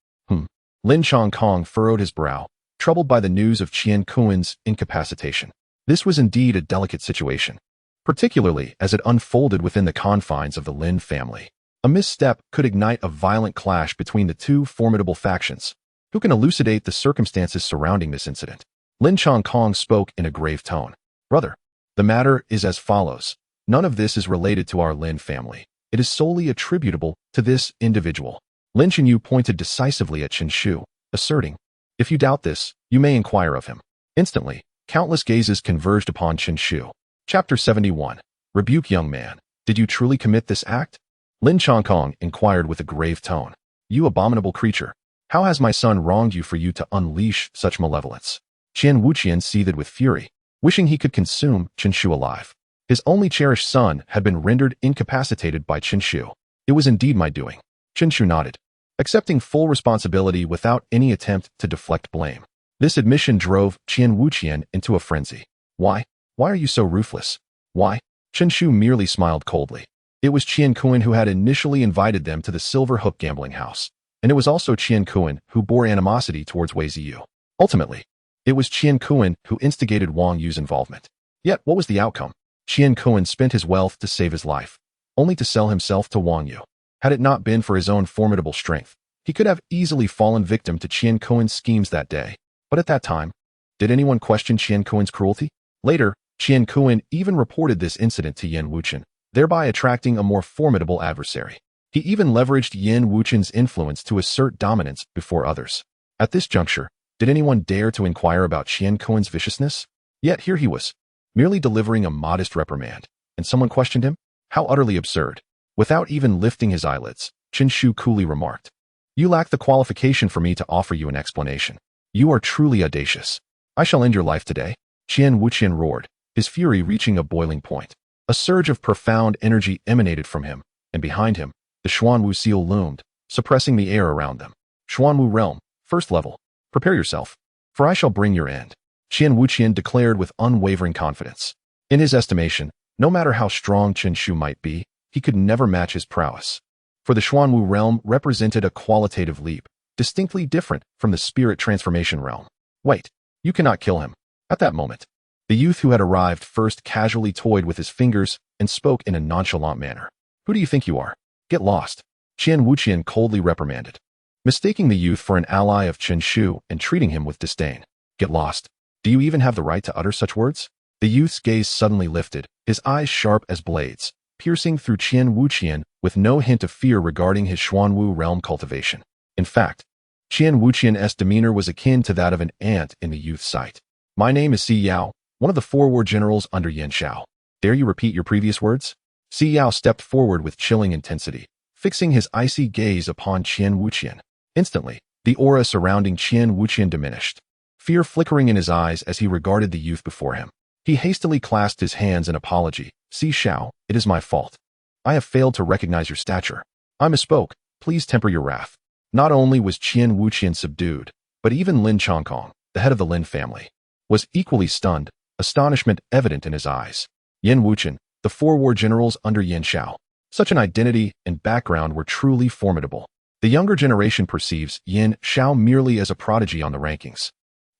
Lin Chongkong furrowed his brow, troubled by the news of Qian Kuan's incapacitation. This was indeed a delicate situation, particularly as it unfolded within the confines of the Lin family. A misstep could ignite a violent clash between the two formidable factions. Who can elucidate the circumstances surrounding this incident? Lin Chongkong spoke in a grave tone. Brother, the matter is as follows. None of this is related to our Lin family. It is solely attributable to this individual. Lin Chenyu pointed decisively at Chen Shu, asserting, if you doubt this, you may inquire of him. Instantly, countless gazes converged upon Chen Shu. Chapter 71. Rebuke, young man. Did you truly commit this act? Lin Chongkong inquired with a grave tone. You abominable creature. How has my son wronged you for you to unleash such malevolence? Qian Wuqian seethed with fury, wishing he could consume Chen Shu alive. His only cherished son had been rendered incapacitated by Chen Shu. It was indeed my doing. Chen Shu nodded, accepting full responsibility without any attempt to deflect blame. This admission drove Qian Wuqian into a frenzy. Why? Why are you so ruthless? Why? Chen Shu merely smiled coldly. It was Qian Kuan who had initially invited them to the Silver Hook gambling house, and it was also Qian Kuan who bore animosity towards Wei Ziyu. Ultimately, it was Qian Kuan who instigated Wang Yu's involvement. Yet, what was the outcome? Qian Kuan spent his wealth to save his life, only to sell himself to Wang Yu. Had it not been for his own formidable strength, he could have easily fallen victim to Qian Kuan's schemes that day. But at that time, did anyone question Qian Kuan's cruelty? Later, Qian Kuan even reported this incident to Yin Wuqian, thereby attracting a more formidable adversary. He even leveraged Yin Wuqian's influence to assert dominance before others. At this juncture, did anyone dare to inquire about Qian Kuan's viciousness? Yet here he was, merely delivering a modest reprimand, and someone questioned him? How utterly absurd. Without even lifting his eyelids, Chen Shu coolly remarked, you lack the qualification for me to offer you an explanation. You are truly audacious. I shall end your life today. Qian Wuqian roared, his fury reaching a boiling point. A surge of profound energy emanated from him, and behind him, the Xuanwu seal loomed, suppressing the air around them. Xuanwu realm, first level. Prepare yourself, for I shall bring your end. Qian Wuqian declared with unwavering confidence. In his estimation, no matter how strong Chen Shu might be, he could never match his prowess. For the Xuanwu realm represented a qualitative leap, distinctly different from the spirit transformation realm. Wait, you cannot kill him. At that moment, the youth who had arrived first casually toyed with his fingers and spoke in a nonchalant manner. Who do you think you are? Get lost. Qian Wuqian coldly reprimanded, mistaking the youth for an ally of Chen Shu and treating him with disdain. Get lost. Do you even have the right to utter such words? The youth's gaze suddenly lifted, his eyes sharp as blades, piercing through Qian Wuqian with no hint of fear regarding his Xuanwu realm cultivation. In fact, Qian Wuqian's demeanor was akin to that of an ant in the youth's sight. My name is Si Yao, one of the 4 war generals under Yan Shao. Dare you repeat your previous words? Si Yao stepped forward with chilling intensity, fixing his icy gaze upon Qian Wuqian. Instantly, the aura surrounding Qian Wuqian diminished, fear flickering in his eyes as he regarded the youth before him. He hastily clasped his hands in apology. Si Shao, it is my fault. I have failed to recognize your stature. I misspoke. Please temper your wrath. Not only was Qian Wuqian subdued, but even Lin Chongkong, the head of the Lin family, was equally stunned, astonishment evident in his eyes. Yin Wuqian, the 4 war generals under Yan Shao. Such an identity and background were truly formidable. The younger generation perceives Yan Shao merely as a prodigy on the rankings.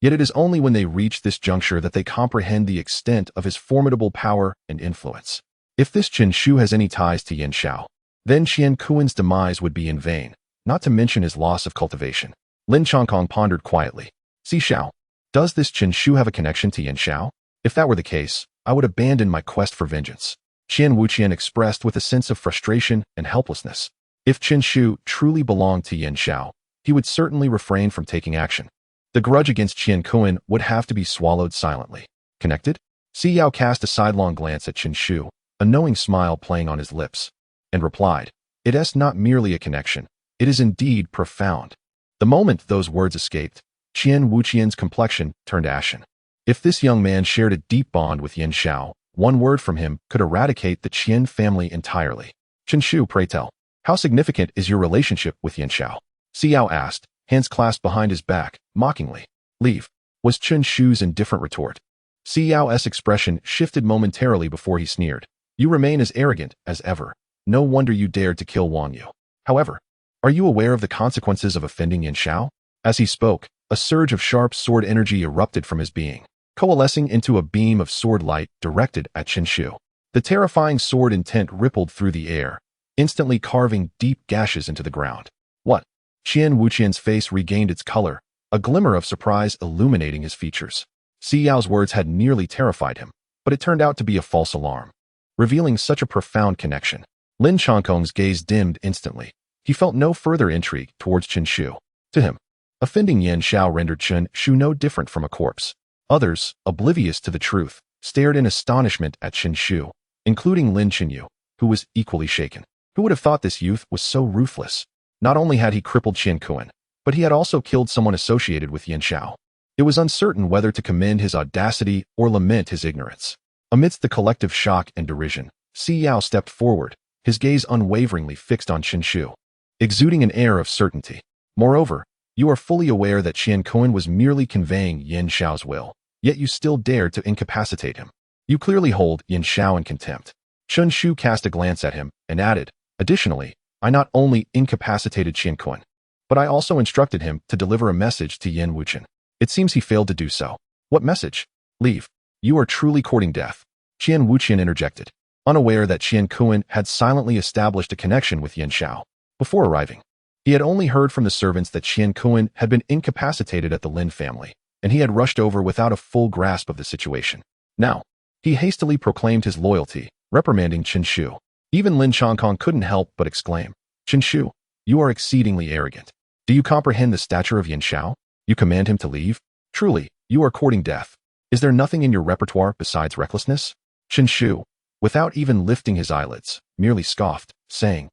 Yet it is only when they reach this juncture that they comprehend the extent of his formidable power and influence. If this Chen Shu has any ties to Yan Shao, then Qian Kuan's demise would be in vain, not to mention his loss of cultivation. Lin Chongkong pondered quietly. Si Shao, does this Chen Shu have a connection to Yan Shao? If that were the case, I would abandon my quest for vengeance. Qian Wuqian expressed with a sense of frustration and helplessness. If Chen Shu truly belonged to Yan Shao, he would certainly refrain from taking action. The grudge against Qian Kuan would have to be swallowed silently. Connected? Si Yao cast a sidelong glance at Chen Shu, a knowing smile playing on his lips, and replied, it is not merely a connection, it is indeed profound. The moment those words escaped, Qian Wuqian's complexion turned ashen. If this young man shared a deep bond with Yin Xiao, one word from him could eradicate the Qian family entirely. Chen Shu, pray tell, how significant is your relationship with Yin Xiao? Xiao asked, hands clasped behind his back, mockingly. Leave, was Chen Shu's indifferent retort. Xiao's expression shifted momentarily before he sneered. You remain as arrogant as ever. No wonder you dared to kill Wang Yu. However, are you aware of the consequences of offending Yin Xiao? As he spoke, a surge of sharp sword energy erupted from his being, coalescing into a beam of sword light directed at Chen Shu. The terrifying sword intent rippled through the air, instantly carving deep gashes into the ground. What? Qian Wuqian's face regained its color, a glimmer of surprise illuminating his features. Xiao's words had nearly terrified him, but it turned out to be a false alarm, revealing such a profound connection. Lin Chongkong's gaze dimmed instantly. He felt no further intrigue towards Chen Shu. To him, offending Yin Xiao rendered Chen Shu no different from a corpse. Others, oblivious to the truth, stared in astonishment at Chen Shu, including Lin Chenyu, who was equally shaken. Who would have thought this youth was so ruthless? Not only had he crippled Qian Kuan, but he had also killed someone associated with Yin Xiao. It was uncertain whether to commend his audacity or lament his ignorance. Amidst the collective shock and derision, Xiao stepped forward, his gaze unwaveringly fixed on Chen Shu, exuding an air of certainty. Moreover, you are fully aware that Qian Kuan was merely conveying Yin Xiao's will, yet you still dared to incapacitate him. You clearly hold Yin Xiao in contempt. Chen Shu cast a glance at him and added, additionally, I not only incapacitated Qian Kuan, but I also instructed him to deliver a message to Yin Wuqian. It seems he failed to do so. What message? Leave. You are truly courting death. Qian Wuqian interjected, unaware that Qian Kuan had silently established a connection with Yin Xiao. Before arriving, he had only heard from the servants that Qian Kuan had been incapacitated at the Lin family, and he had rushed over without a full grasp of the situation. Now, he hastily proclaimed his loyalty, reprimanding Chen Shu. Even Lin Chongkong couldn't help but exclaim, Chen Shu, you are exceedingly arrogant. Do you comprehend the stature of Yin Xiao? You command him to leave? Truly, you are courting death. Is there nothing in your repertoire besides recklessness? Chen Shu, without even lifting his eyelids, merely scoffed, saying,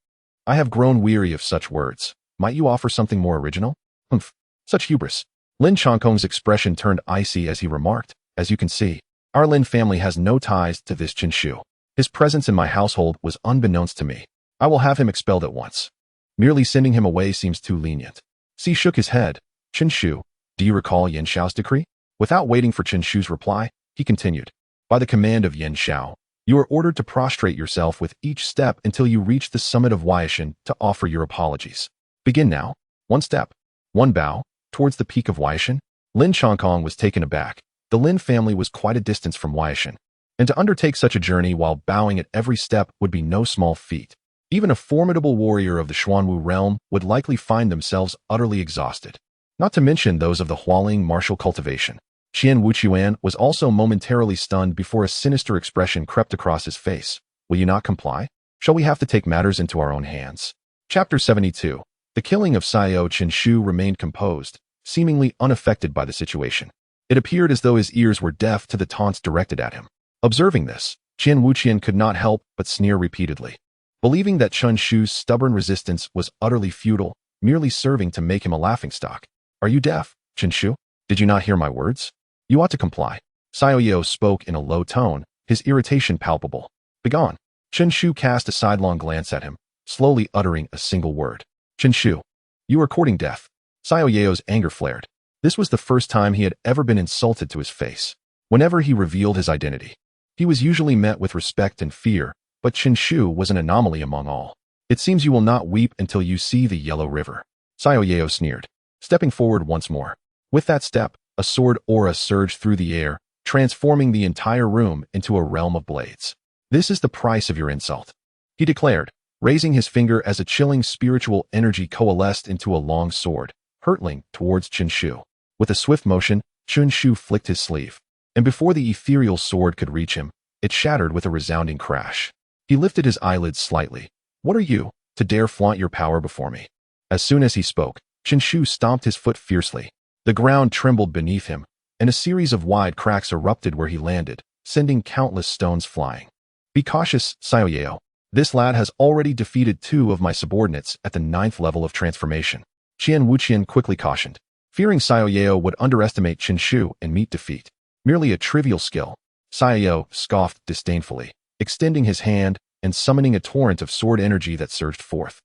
I have grown weary of such words. Might you offer something more original? Humph, such hubris. Lin Chongkong's expression turned icy as he remarked, as you can see, our Lin family has no ties to this Chen Shu. His presence in my household was unbeknownst to me. I will have him expelled at once. Merely sending him away seems too lenient. Xi shook his head. Chen Shu, do you recall Yin Xiao's decree? Without waiting for Chen Shu's reply, he continued, by the command of Yin Xiao, you are ordered to prostrate yourself with each step until you reach the summit of Weishan to offer your apologies. Begin now. One step, one bow, towards the peak of Weishan. Lin Chongkong was taken aback. The Lin family was quite a distance from Weishan, and to undertake such a journey while bowing at every step would be no small feat. Even a formidable warrior of the Xuanwu realm would likely find themselves utterly exhausted. Not to mention those of the Hualing martial cultivation. Qian Wuqian was also momentarily stunned before a sinister expression crept across his face. Will you not comply? Shall we have to take matters into our own hands? Chapter 72. The killing of Xiao Chen Shu remained composed, seemingly unaffected by the situation. It appeared as though his ears were deaf to the taunts directed at him. Observing this, Qian Wuqian could not help but sneer repeatedly. Believing that Chen Shu's stubborn resistance was utterly futile, merely serving to make him a laughingstock. Are you deaf, Chen Shu? Did you not hear my words? You ought to comply. Xiao Yao spoke in a low tone, his irritation palpable. Begone. Chen Shu cast a sidelong glance at him, slowly uttering a single word. Chen Shu, you are courting death. Xiao Yao's anger flared. This was the first time he had ever been insulted to his face. Whenever he revealed his identity, he was usually met with respect and fear, but Chen Shu was an anomaly among all. It seems you will not weep until you see the Yellow River. Xiao Yao sneered, stepping forward once more. With that step, a sword aura surged through the air, transforming the entire room into a realm of blades. This is the price of your insult, he declared, raising his finger as a chilling spiritual energy coalesced into a long sword, hurtling towards Chen Shu. With a swift motion, Chen Shu flicked his sleeve, and before the ethereal sword could reach him, it shattered with a resounding crash. He lifted his eyelids slightly. What are you, to dare flaunt your power before me? As soon as he spoke, Chen Shu stomped his foot fiercely. The ground trembled beneath him, and a series of wide cracks erupted where he landed, sending countless stones flying. Be cautious, Xiao Yao. This lad has already defeated 2 of my subordinates at the 9th level of transformation. Qian Wuqian quickly cautioned, fearing Xiao Yao would underestimate Chen Shu and meet defeat. Merely a trivial skill. Xiao scoffed disdainfully, extending his hand and summoning a torrent of sword energy that surged forth,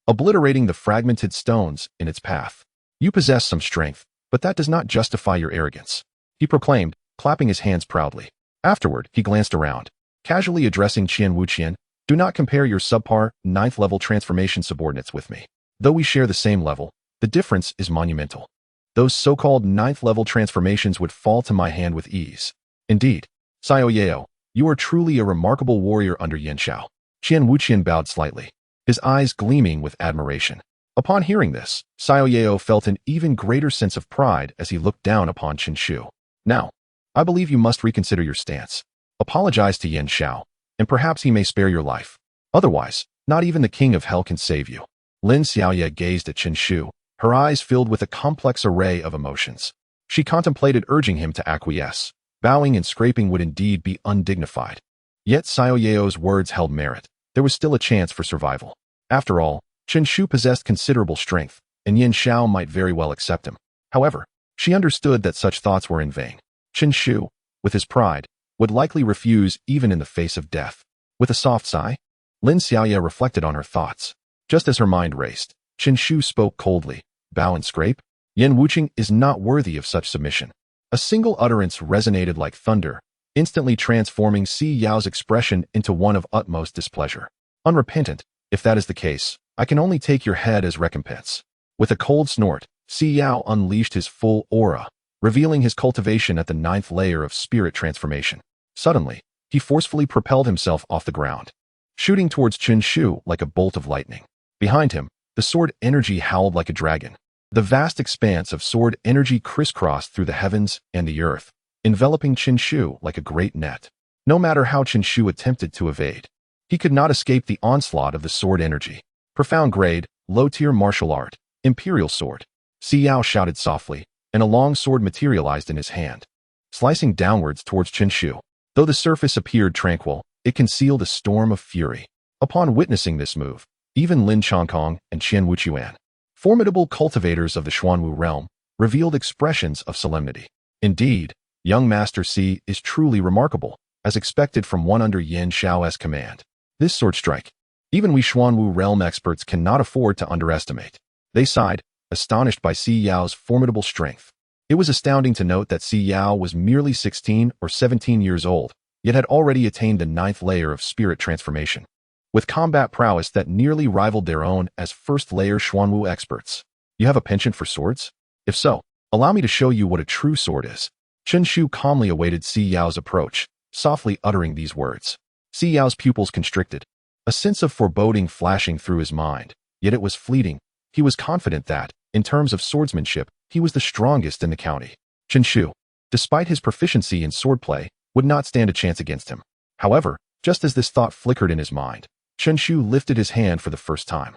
obliterating the fragmented stones in its path. You possess some strength, but that does not justify your arrogance, he proclaimed, clapping his hands proudly. Afterward, he glanced around, casually addressing Qian Wuqian. Do not compare your subpar, 9th-level transformation subordinates with me. Though we share the same level, the difference is monumental. Those so-called 9th-level transformations would fall to my hand with ease. Indeed, Xiao Yao, you are truly a remarkable warrior under Yin Xiao. Qian Wuqian bowed slightly, his eyes gleaming with admiration. Upon hearing this, Xiao Yao felt an even greater sense of pride as he looked down upon Chen Shu. Now, I believe you must reconsider your stance. Apologize to Yin Xiao, and perhaps he may spare your life. Otherwise, not even the king of hell can save you. Lin Xiaoya gazed at Chen Shu, her eyes filled with a complex array of emotions. She contemplated urging him to acquiesce. Bowing and scraping would indeed be undignified. Yet Xiao Yao's words held merit. There was still a chance for survival. After all, Chen Shu possessed considerable strength, and Yin Xiao might very well accept him. However, she understood that such thoughts were in vain. Chen Shu, with his pride, would likely refuse even in the face of death. With a soft sigh, Lin Xiaoya reflected on her thoughts. Just as her mind raced, Chen Shu spoke coldly. Bow and scrape? Yan Wuqing is not worthy of such submission. A single utterance resonated like thunder, instantly transforming Si Yao's expression into one of utmost displeasure. Unrepentant, if that is the case, I can only take your head as recompense. With a cold snort, Si Yao unleashed his full aura, revealing his cultivation at the 9th layer of spirit transformation. Suddenly, he forcefully propelled himself off the ground, shooting towards Chen Shu like a bolt of lightning. Behind him, the sword energy howled like a dragon. The vast expanse of sword energy crisscrossed through the heavens and the earth, enveloping Chen Shu like a great net. No matter how Chen Shu attempted to evade, he could not escape the onslaught of the sword energy. Profound grade, low-tier martial art, imperial sword. Si Yao shouted softly, and a long sword materialized in his hand, slicing downwards towards Chen Shu. Though the surface appeared tranquil, it concealed a storm of fury. Upon witnessing this move, even Lin Chongkong and Qian Wuchuan, formidable cultivators of the Xuanwu realm, revealed expressions of solemnity. Indeed, young Master Si is truly remarkable, as expected from one under Yin Xiao's command. This sword strike, even we Xuanwu realm experts cannot afford to underestimate. They sighed, astonished by Si Yao's formidable strength. It was astounding to note that Si Yao was merely 16 or 17 years old, yet had already attained the 9th layer of spirit transformation, with combat prowess that nearly rivaled their own as first-layer Xuanwu experts. You have a penchant for swords? If so, allow me to show you what a true sword is. Chen Shu calmly awaited Si Yao's approach, softly uttering these words. Si Yao's pupils constricted, a sense of foreboding flashing through his mind, yet it was fleeting. He was confident that, in terms of swordsmanship, he was the strongest in the county. Chen Shu, despite his proficiency in swordplay, would not stand a chance against him. However, just as this thought flickered in his mind, Chen Shu lifted his hand for the first time.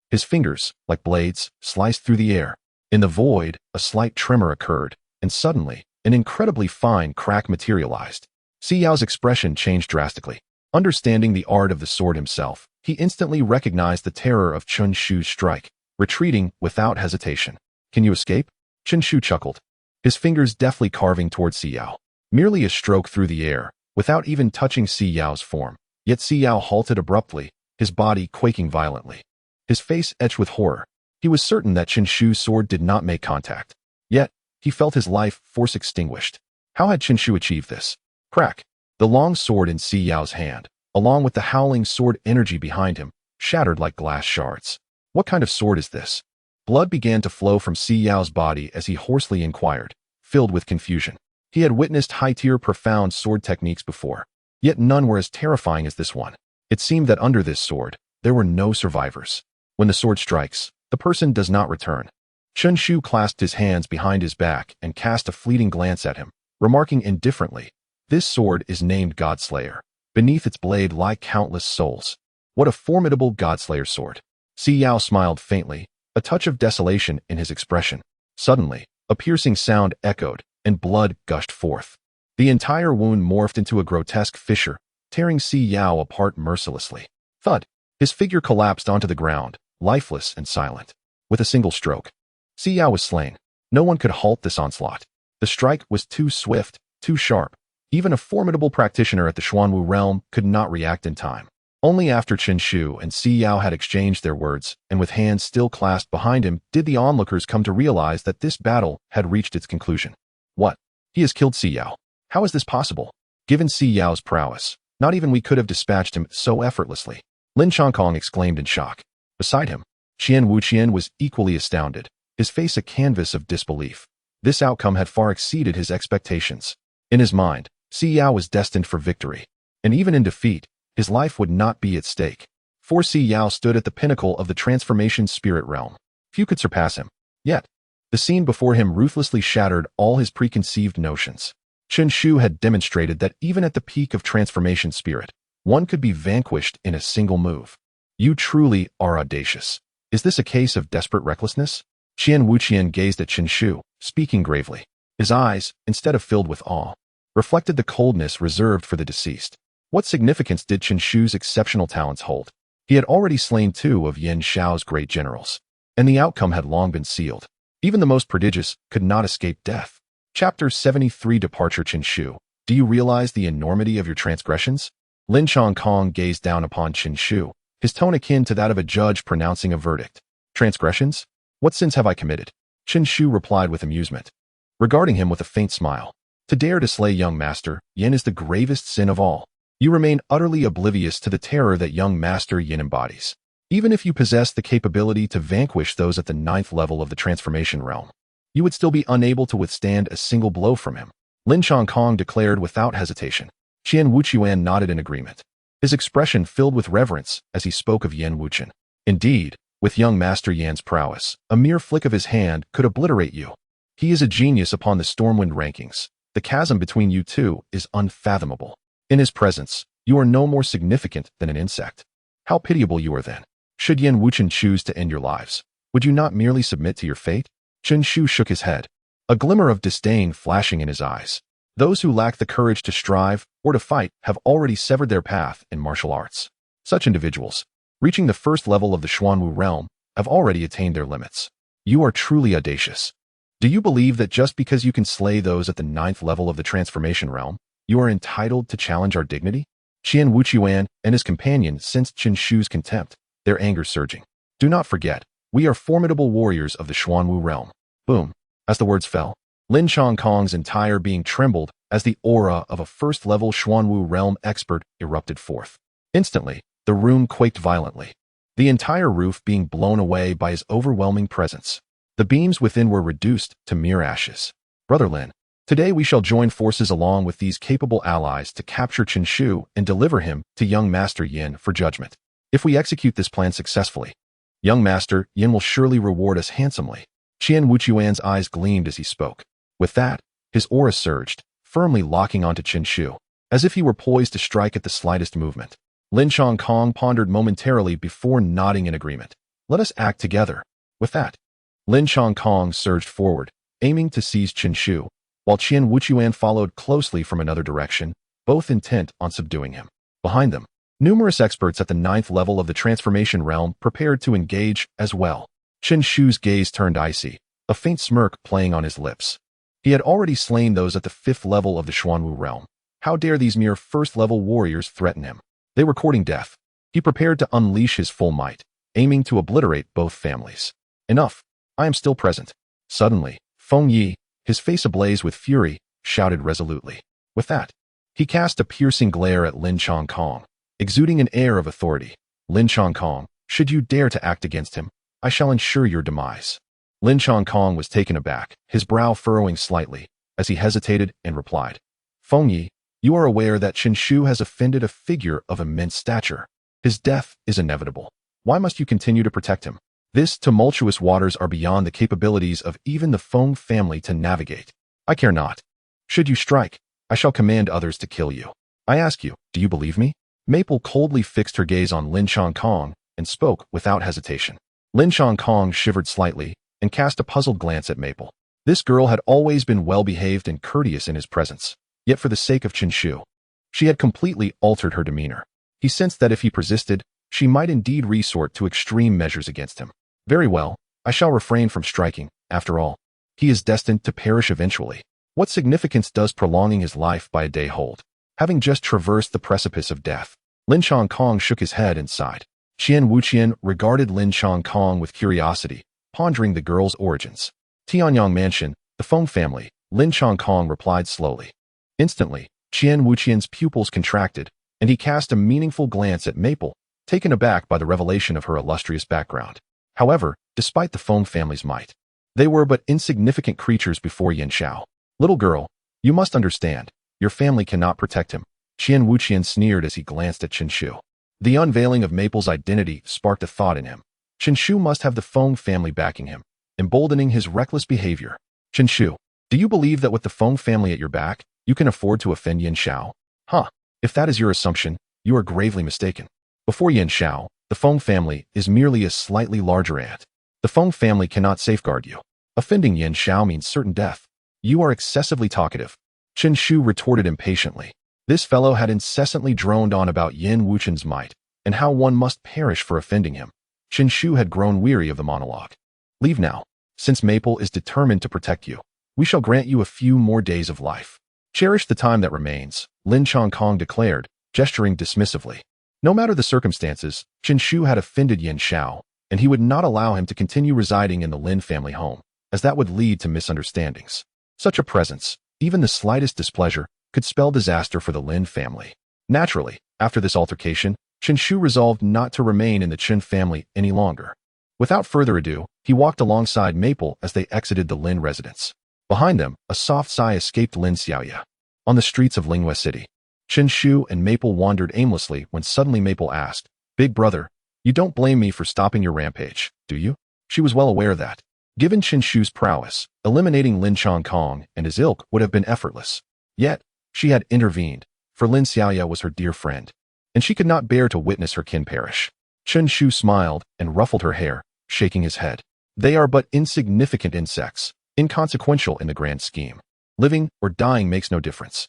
His fingers, like blades, sliced through the air. In the void, a slight tremor occurred, and suddenly, an incredibly fine crack materialized. Si Yao's expression changed drastically. Understanding the art of the sword himself, he instantly recognized the terror of Chen Shu's strike, retreating without hesitation. Can you escape? Chen Shu chuckled, his fingers deftly carving towards Si Yao. Merely a stroke through the air, without even touching Si Yao's form. Yet Si Yao halted abruptly, his body quaking violently. His face etched with horror. He was certain that Chen Shu's sword did not make contact. Yet, he felt his life force extinguished. How had Chen Shu achieved this? Crack! The long sword in Si Yao's hand, along with the howling sword energy behind him, shattered like glass shards. What kind of sword is this? Blood began to flow from Si Yao's body as he hoarsely inquired, filled with confusion. He had witnessed high-tier profound sword techniques before, yet none were as terrifying as this one. It seemed that under this sword, there were no survivors. When the sword strikes, the person does not return. Chen Shu clasped his hands behind his back and cast a fleeting glance at him, remarking indifferently, "This sword is named Godslayer. Beneath its blade lie countless souls. What a formidable Godslayer sword." Si Yao smiled faintly, a touch of desolation in his expression. Suddenly, a piercing sound echoed, and blood gushed forth. The entire wound morphed into a grotesque fissure, tearing Si Yao apart mercilessly. Thud! His figure collapsed onto the ground, lifeless and silent. With a single stroke, Si Yao was slain. No one could halt this onslaught. The strike was too swift, Too sharp. Even a formidable practitioner at the Xuanwu realm could not react in time. Only after Chen Shu and Si Yao had exchanged their words, and with hands still clasped behind him, did the onlookers come to realize that this battle had reached its conclusion. What? He has killed Si Yao. How is this possible? Given Si Yao's prowess, not even we could have dispatched him so effortlessly. Lin Chongkong exclaimed in shock. Beside him, Qian Wuqian was equally astounded, his face a canvas of disbelief. This outcome had far exceeded his expectations. In his mind, Si Yao was destined for victory, and even in defeat, his life would not be at stake. For Si Yao stood at the pinnacle of the transformation spirit realm. Few could surpass him. Yet, the scene before him ruthlessly shattered all his preconceived notions. Chen Shu had demonstrated that even at the peak of transformation spirit, one could be vanquished in a single move. You truly are audacious. Is this a case of desperate recklessness? Qian Wuqian gazed at Chen Shu, speaking gravely. His eyes, instead of filled with awe, reflected the coldness reserved for the deceased. What significance did Chen Shu's exceptional talents hold? He had already slain 2 of Yin Shao's great generals, and the outcome had long been sealed. Even the most prodigious could not escape death. Chapter 73 Departure Chen Shu. Do you realize the enormity of your transgressions? Lin Chongkong gazed down upon Chen Shu, his tone akin to that of a judge pronouncing a verdict. Transgressions? What sins have I committed? Chen Shu replied with amusement, regarding him with a faint smile. To dare to slay young master Yin is the gravest sin of all. You remain utterly oblivious to the terror that young master Yin embodies. Even if you possess the capability to vanquish those at the 9th level of the transformation realm, you would still be unable to withstand a single blow from him. Lin Chongkong declared without hesitation. Qian Wuqian nodded in agreement, his expression filled with reverence as he spoke of Yin Wuqian. Indeed, with young master Yan's prowess, a mere flick of his hand could obliterate you. He is a genius upon the Stormwind rankings. The chasm between you two is unfathomable. In his presence, you are no more significant than an insect. How pitiable you are then. Should Yin Wuqian choose to end your lives, would you not merely submit to your fate? Chen Shu shook his head, a glimmer of disdain flashing in his eyes. Those who lack the courage to strive or to fight have already severed their path in martial arts. Such individuals, reaching the 1st level of the Xuanwu realm, have already attained their limits. You are truly audacious. Do you believe that just because you can slay those at the 9th level of the transformation realm, you are entitled to challenge our dignity? Qian Wuqian and his companion sensed Chen Shu's contempt, their anger surging. Do not forget, we are formidable warriors of the Xuanwu realm. Boom. As the words fell, Lin Chongkong's entire being trembled as the aura of a 1st level Xuanwu realm expert erupted forth. Instantly, the room quaked violently, the entire roof being blown away by his overwhelming presence. The beams within were reduced to mere ashes. Brother Lin, today we shall join forces along with these capable allies to capture Chen Shu and deliver him to young Master Yin for judgment. If we execute this plan successfully, young Master Yin will surely reward us handsomely. Qian Wuqian's eyes gleamed as he spoke. With that, his aura surged, firmly locking onto Chen Shu, as if he were poised to strike at the slightest movement. Lin Chongkong pondered momentarily before nodding in agreement. Let us act together. With that, Lin Chongkong surged forward, aiming to seize Chen Shu, while Qian Wuqian followed closely from another direction, both intent on subduing him. Behind them, numerous experts at the 9th level of the transformation realm prepared to engage as well. Chen Shu's gaze turned icy, a faint smirk playing on his lips. He had already slain those at the 5th level of the Xuanwu realm. How dare these mere 1st level warriors threaten him? They were courting death. He prepared to unleash his full might, aiming to obliterate both families. Enough. I am still present. Suddenly, Feng Yi, his face ablaze with fury, shouted resolutely. With that, he cast a piercing glare at Lin Chongkong, exuding an air of authority. Lin Chongkong, should you dare to act against him, I shall ensure your demise. Lin Chongkong was taken aback, his brow furrowing slightly, as he hesitated and replied. Feng Yi, you are aware that Chen Shu has offended a figure of immense stature. His death is inevitable. Why must you continue to protect him? This tumultuous waters are beyond the capabilities of even the Feng family to navigate. I care not. Should you strike, I shall command others to kill you. I ask you, do you believe me? Maple coldly fixed her gaze on Lin Chongkong and spoke without hesitation. Lin Chongkong shivered slightly and cast a puzzled glance at Maple. This girl had always been well-behaved and courteous in his presence, yet for the sake of Chen Shu, she had completely altered her demeanor. He sensed that if he persisted, she might indeed resort to extreme measures against him. Very well, I shall refrain from striking. After all, he is destined to perish eventually. What significance does prolonging his life by a day hold? Having just traversed the precipice of death, Lin Chongkong shook his head and sighed. Qian Wuqian regarded Lin Chongkong with curiosity, pondering the girl's origins. Tianyang Mansion, the Feng family, Lin Chongkong replied slowly. Instantly, Qian Wuqian's pupils contracted, and he cast a meaningful glance at Maple, taken aback by the revelation of her illustrious background. However, despite the Feng family's might, they were but insignificant creatures before Yin Xiao. Little girl, you must understand, your family cannot protect him. Qian Wuqian sneered as he glanced at Chen Shu. The unveiling of Maple's identity sparked a thought in him. Chen Shu must have the Feng family backing him, emboldening his reckless behavior. Chen Shu, do you believe that with the Feng family at your back, you can afford to offend Yin Xiao? Huh. If that is your assumption, you are gravely mistaken. Before Yin Xiao, the Feng family is merely a slightly larger ant. The Feng family cannot safeguard you. Offending Yin Xiao means certain death. You are excessively talkative. Chen Shu retorted impatiently. This fellow had incessantly droned on about Yin Wuqian's might, and how one must perish for offending him. Chen Shu had grown weary of the monologue. Leave now. Since Maple is determined to protect you, we shall grant you a few more days of life. Cherish the time that remains, Lin Chongkong declared, gesturing dismissively. No matter the circumstances, Chen Shu had offended Yin Xiao, and he would not allow him to continue residing in the Lin family home, as that would lead to misunderstandings. Such a presence, even the slightest displeasure, could spell disaster for the Lin family. Naturally, after this altercation, Chen Shu resolved not to remain in the Chen family any longer. Without further ado, he walked alongside Maple as they exited the Lin residence. Behind them, a soft sigh escaped Lin Xiaoya. On the streets of Linghua City, Chen Shu and Maple wandered aimlessly when suddenly Maple asked, Big brother, you don't blame me for stopping your rampage, do you? She was well aware that, given Chen Shu's prowess, eliminating Lin Chongkong and his ilk would have been effortless. Yet, she had intervened, for Lin Xiaoya was her dear friend, and she could not bear to witness her kin perish. Chen Shu smiled and ruffled her hair, shaking his head. They are but insignificant insects, inconsequential in the grand scheme. Living or dying makes no difference.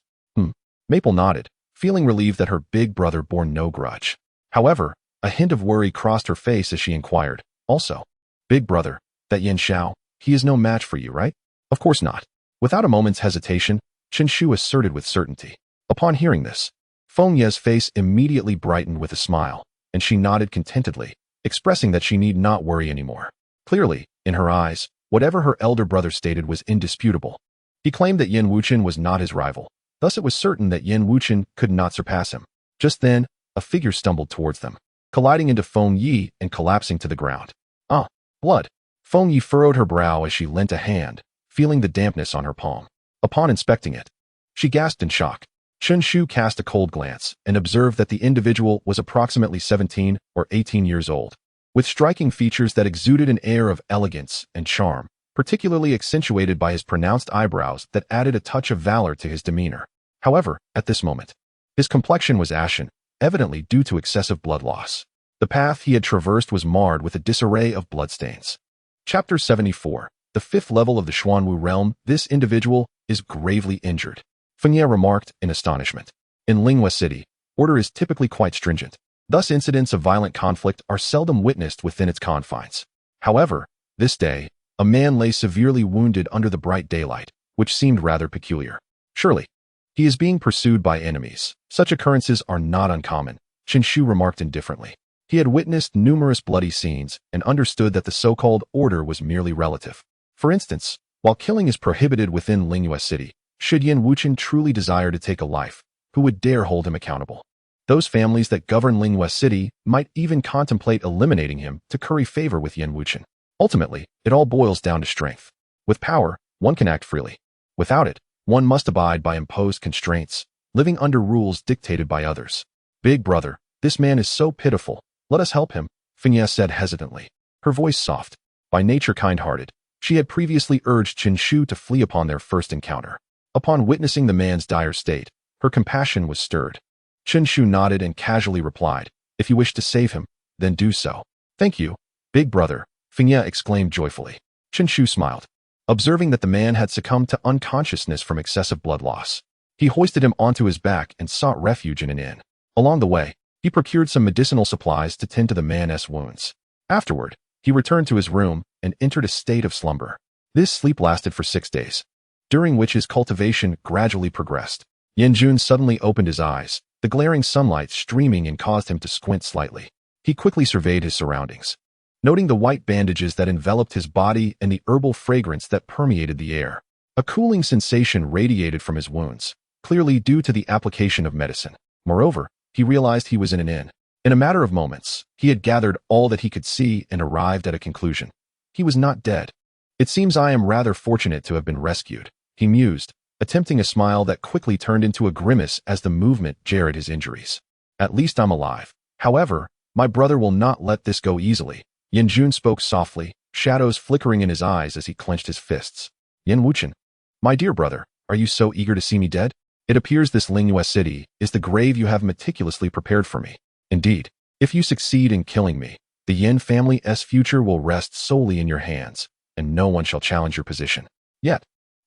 Maple nodded, feeling relieved that her big brother bore no grudge. However, a hint of worry crossed her face as she inquired, also, Big brother, that Yin Xiao, he is no match for you, right? Of course not. Without a moment's hesitation, Chen Shu asserted with certainty. Upon hearing this, Feng Ye's face immediately brightened with a smile, and she nodded contentedly, expressing that she need not worry anymore. Clearly, in her eyes, whatever her elder brother stated was indisputable. He claimed that Yin Wuqian was not his rival, thus it was certain that Yin Wuqian could not surpass him. Just then, a figure stumbled towards them, colliding into Feng Yi and collapsing to the ground. Blood. Feng Yi furrowed her brow as she lent a hand, feeling the dampness on her palm. Upon inspecting it, she gasped in shock. Chen Shu cast a cold glance and observed that the individual was approximately 17 or 18 years old, with striking features that exuded an air of elegance and charm, particularly accentuated by his pronounced eyebrows that added a touch of valor to his demeanor. However, at this moment, his complexion was ashen, evidently due to excessive blood loss. The path he had traversed was marred with a disarray of bloodstains. Chapter 74. The fifth level of the Xuanwu realm. This individual is gravely injured, Feng Ye remarked in astonishment. In Linghua City, order is typically quite stringent. Thus incidents of violent conflict are seldom witnessed within its confines. However, this day, a man lay severely wounded under the bright daylight, which seemed rather peculiar. Surely, he is being pursued by enemies. Such occurrences are not uncommon, Chen Shu remarked indifferently. He had witnessed numerous bloody scenes and understood that the so-called order was merely relative. For instance, while killing is prohibited within Linghua City, should Yin Wuqian truly desire to take a life, who would dare hold him accountable? Those families that govern Linghua City might even contemplate eliminating him to curry favor with Yin Wuqian. Ultimately, it all boils down to strength. With power, one can act freely. Without it, one must abide by imposed constraints, living under rules dictated by others. Big brother, this man is so pitiful. Let us help him, Feng Ye said hesitantly, her voice soft. By nature kind-hearted, she had previously urged Chen Shu to flee upon their first encounter. Upon witnessing the man's dire state, her compassion was stirred. Chen Shu nodded and casually replied, If you wish to save him, then do so. Thank you, big brother, Feng Ye exclaimed joyfully. Chen Shu smiled, observing that the man had succumbed to unconsciousness from excessive blood loss. He hoisted him onto his back and sought refuge in an inn. Along the way, he procured some medicinal supplies to tend to the man's wounds. Afterward, he returned to his room and entered a state of slumber. This sleep lasted for 6 days. during which his cultivation gradually progressed. Yanjun suddenly opened his eyes, the glaring sunlight streaming and caused him to squint slightly. He quickly surveyed his surroundings, noting the white bandages that enveloped his body and the herbal fragrance that permeated the air. A cooling sensation radiated from his wounds, clearly due to the application of medicine. Moreover, he realized he was in an inn. In a matter of moments, he had gathered all that he could see and arrived at a conclusion. He was not dead. It seems I am rather fortunate to have been rescued, he mused, attempting a smile that quickly turned into a grimace as the movement jarred his injuries. At least I'm alive. However, my brother will not let this go easily. Yanjun spoke softly, shadows flickering in his eyes as he clenched his fists. Yin Wuchen, my dear brother, are you so eager to see me dead? It appears this Lingyue city is the grave you have meticulously prepared for me. Indeed, if you succeed in killing me, the Yin family's future will rest solely in your hands, and no one shall challenge your position. Yet,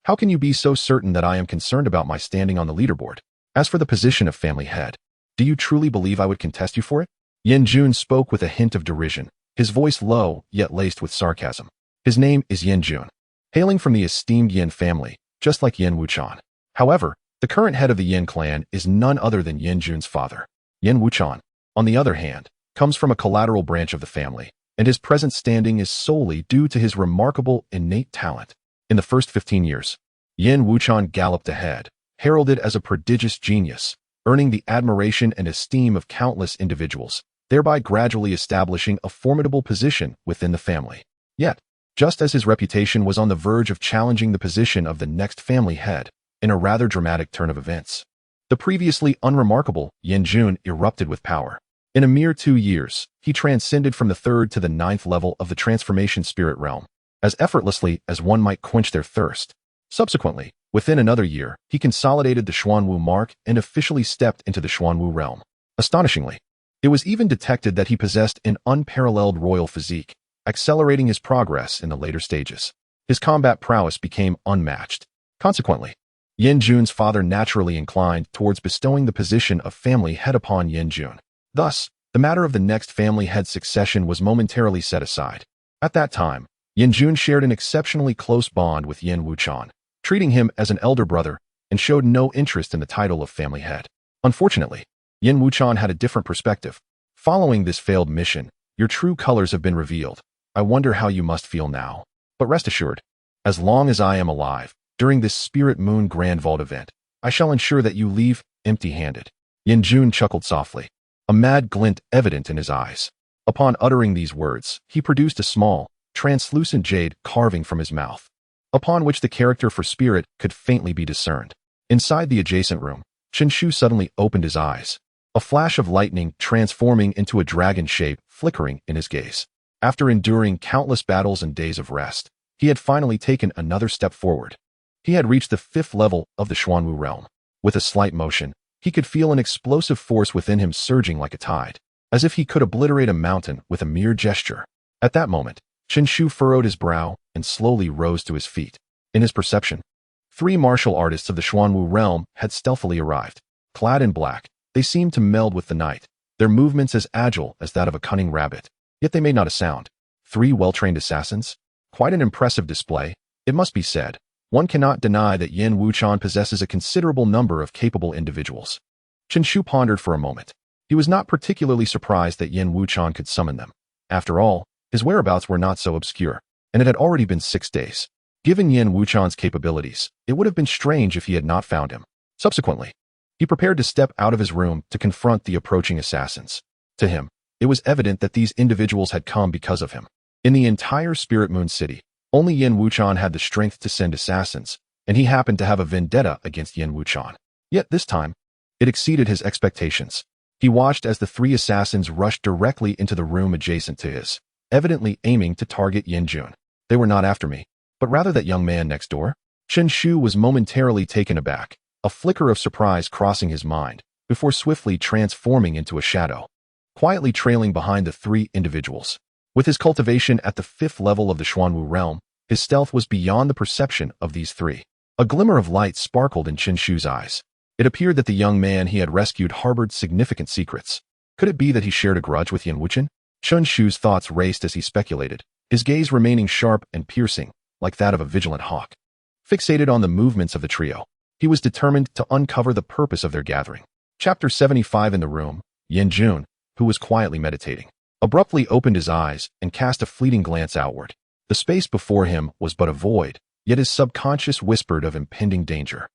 how can you be so certain that I am concerned about my standing on the leaderboard? As for the position of family head, do you truly believe I would contest you for it? Yanjun spoke with a hint of derision, his voice low yet laced with sarcasm. His name is Yanjun, hailing from the esteemed Yin family, just like Yin Wuchan. However, the current head of the Yin clan is none other than Yanjun's father. Yin Wuchan, on the other hand, comes from a collateral branch of the family, and his present standing is solely due to his remarkable innate talent. In the first 15 years, Yin Wuchan galloped ahead, heralded as a prodigious genius, earning the admiration and esteem of countless individuals, thereby gradually establishing a formidable position within the family. Yet, just as his reputation was on the verge of challenging the position of the next family head, in a rather dramatic turn of events, the previously unremarkable Yanjun erupted with power. In a mere 2 years, he transcended from the 3rd to the 9th level of the transformation spirit realm, as effortlessly as one might quench their thirst. Subsequently, within another year, he consolidated the Xuanwu mark and officially stepped into the Xuanwu realm. Astonishingly, it was even detected that he possessed an unparalleled royal physique, accelerating his progress in the later stages. His combat prowess became unmatched. Consequently, Yanjun's father naturally inclined towards bestowing the position of family head upon Yanjun. Thus, the matter of the next family head succession was momentarily set aside. At that time, Yanjun shared an exceptionally close bond with Yin Wuchan, treating him as an elder brother, and showed no interest in the title of family head. Unfortunately, Yin Wuchan had a different perspective. Following this failed mission, your true colors have been revealed. I wonder how you must feel now. But rest assured, as long as I am alive, during this Spirit Moon Grand Vault event, I shall ensure that you leave empty-handed. Yanjun chuckled softly, a mad glint evident in his eyes. Upon uttering these words, he produced a small, translucent jade carving from his mouth, upon which the character for spirit could faintly be discerned. Inside the adjacent room, Qinshu suddenly opened his eyes, a flash of lightning transforming into a dragon shape flickering in his gaze. After enduring countless battles and days of rest, he had finally taken another step forward. He had reached the 5th level of the Xuanwu realm. With a slight motion, he could feel an explosive force within him surging like a tide, as if he could obliterate a mountain with a mere gesture. At that moment, Qinshu furrowed his brow and slowly rose to his feet. In his perception, 3 martial artists of the Xuanwu realm had stealthily arrived. Clad in black, they seemed to meld with the night, their movements as agile as that of a cunning rabbit. Yet they made not a sound. 3 well-trained assassins? Quite an impressive display, it must be said. One cannot deny that Yin Wuchan possesses a considerable number of capable individuals. Qinshu pondered for a moment. He was not particularly surprised that Yin Wuchan could summon them. After all, his whereabouts were not so obscure, and it had already been 6 days. Given Yin Wuchan's capabilities, it would have been strange if he had not found him. Subsequently, he prepared to step out of his room to confront the approaching assassins. To him, it was evident that these individuals had come because of him. In the entire Spirit Moon City, only Yin Wuchan had the strength to send assassins, and he happened to have a vendetta against Yin Wuchan. Yet this time, it exceeded his expectations. He watched as the 3 assassins rushed directly into the room adjacent to his, evidently aiming to target Yanjun. They were not after me, but rather that young man next door. Qinshu was momentarily taken aback, a flicker of surprise crossing his mind, before swiftly transforming into a shadow, quietly trailing behind the 3 individuals. With his cultivation at the 5th level of the Xuanwu realm, his stealth was beyond the perception of these 3. A glimmer of light sparkled in Qinshu's eyes. It appeared that the young man he had rescued harbored significant secrets. Could it be that he shared a grudge with Yin Wuchen? Qinshu's thoughts raced as he speculated, his gaze remaining sharp and piercing, like that of a vigilant hawk. Fixated on the movements of the trio, he was determined to uncover the purpose of their gathering. Chapter 75. In the room, Yen-jun, who was quietly meditating, abruptly opened his eyes and cast a fleeting glance outward. The space before him was but a void, yet his subconscious whispered of impending danger.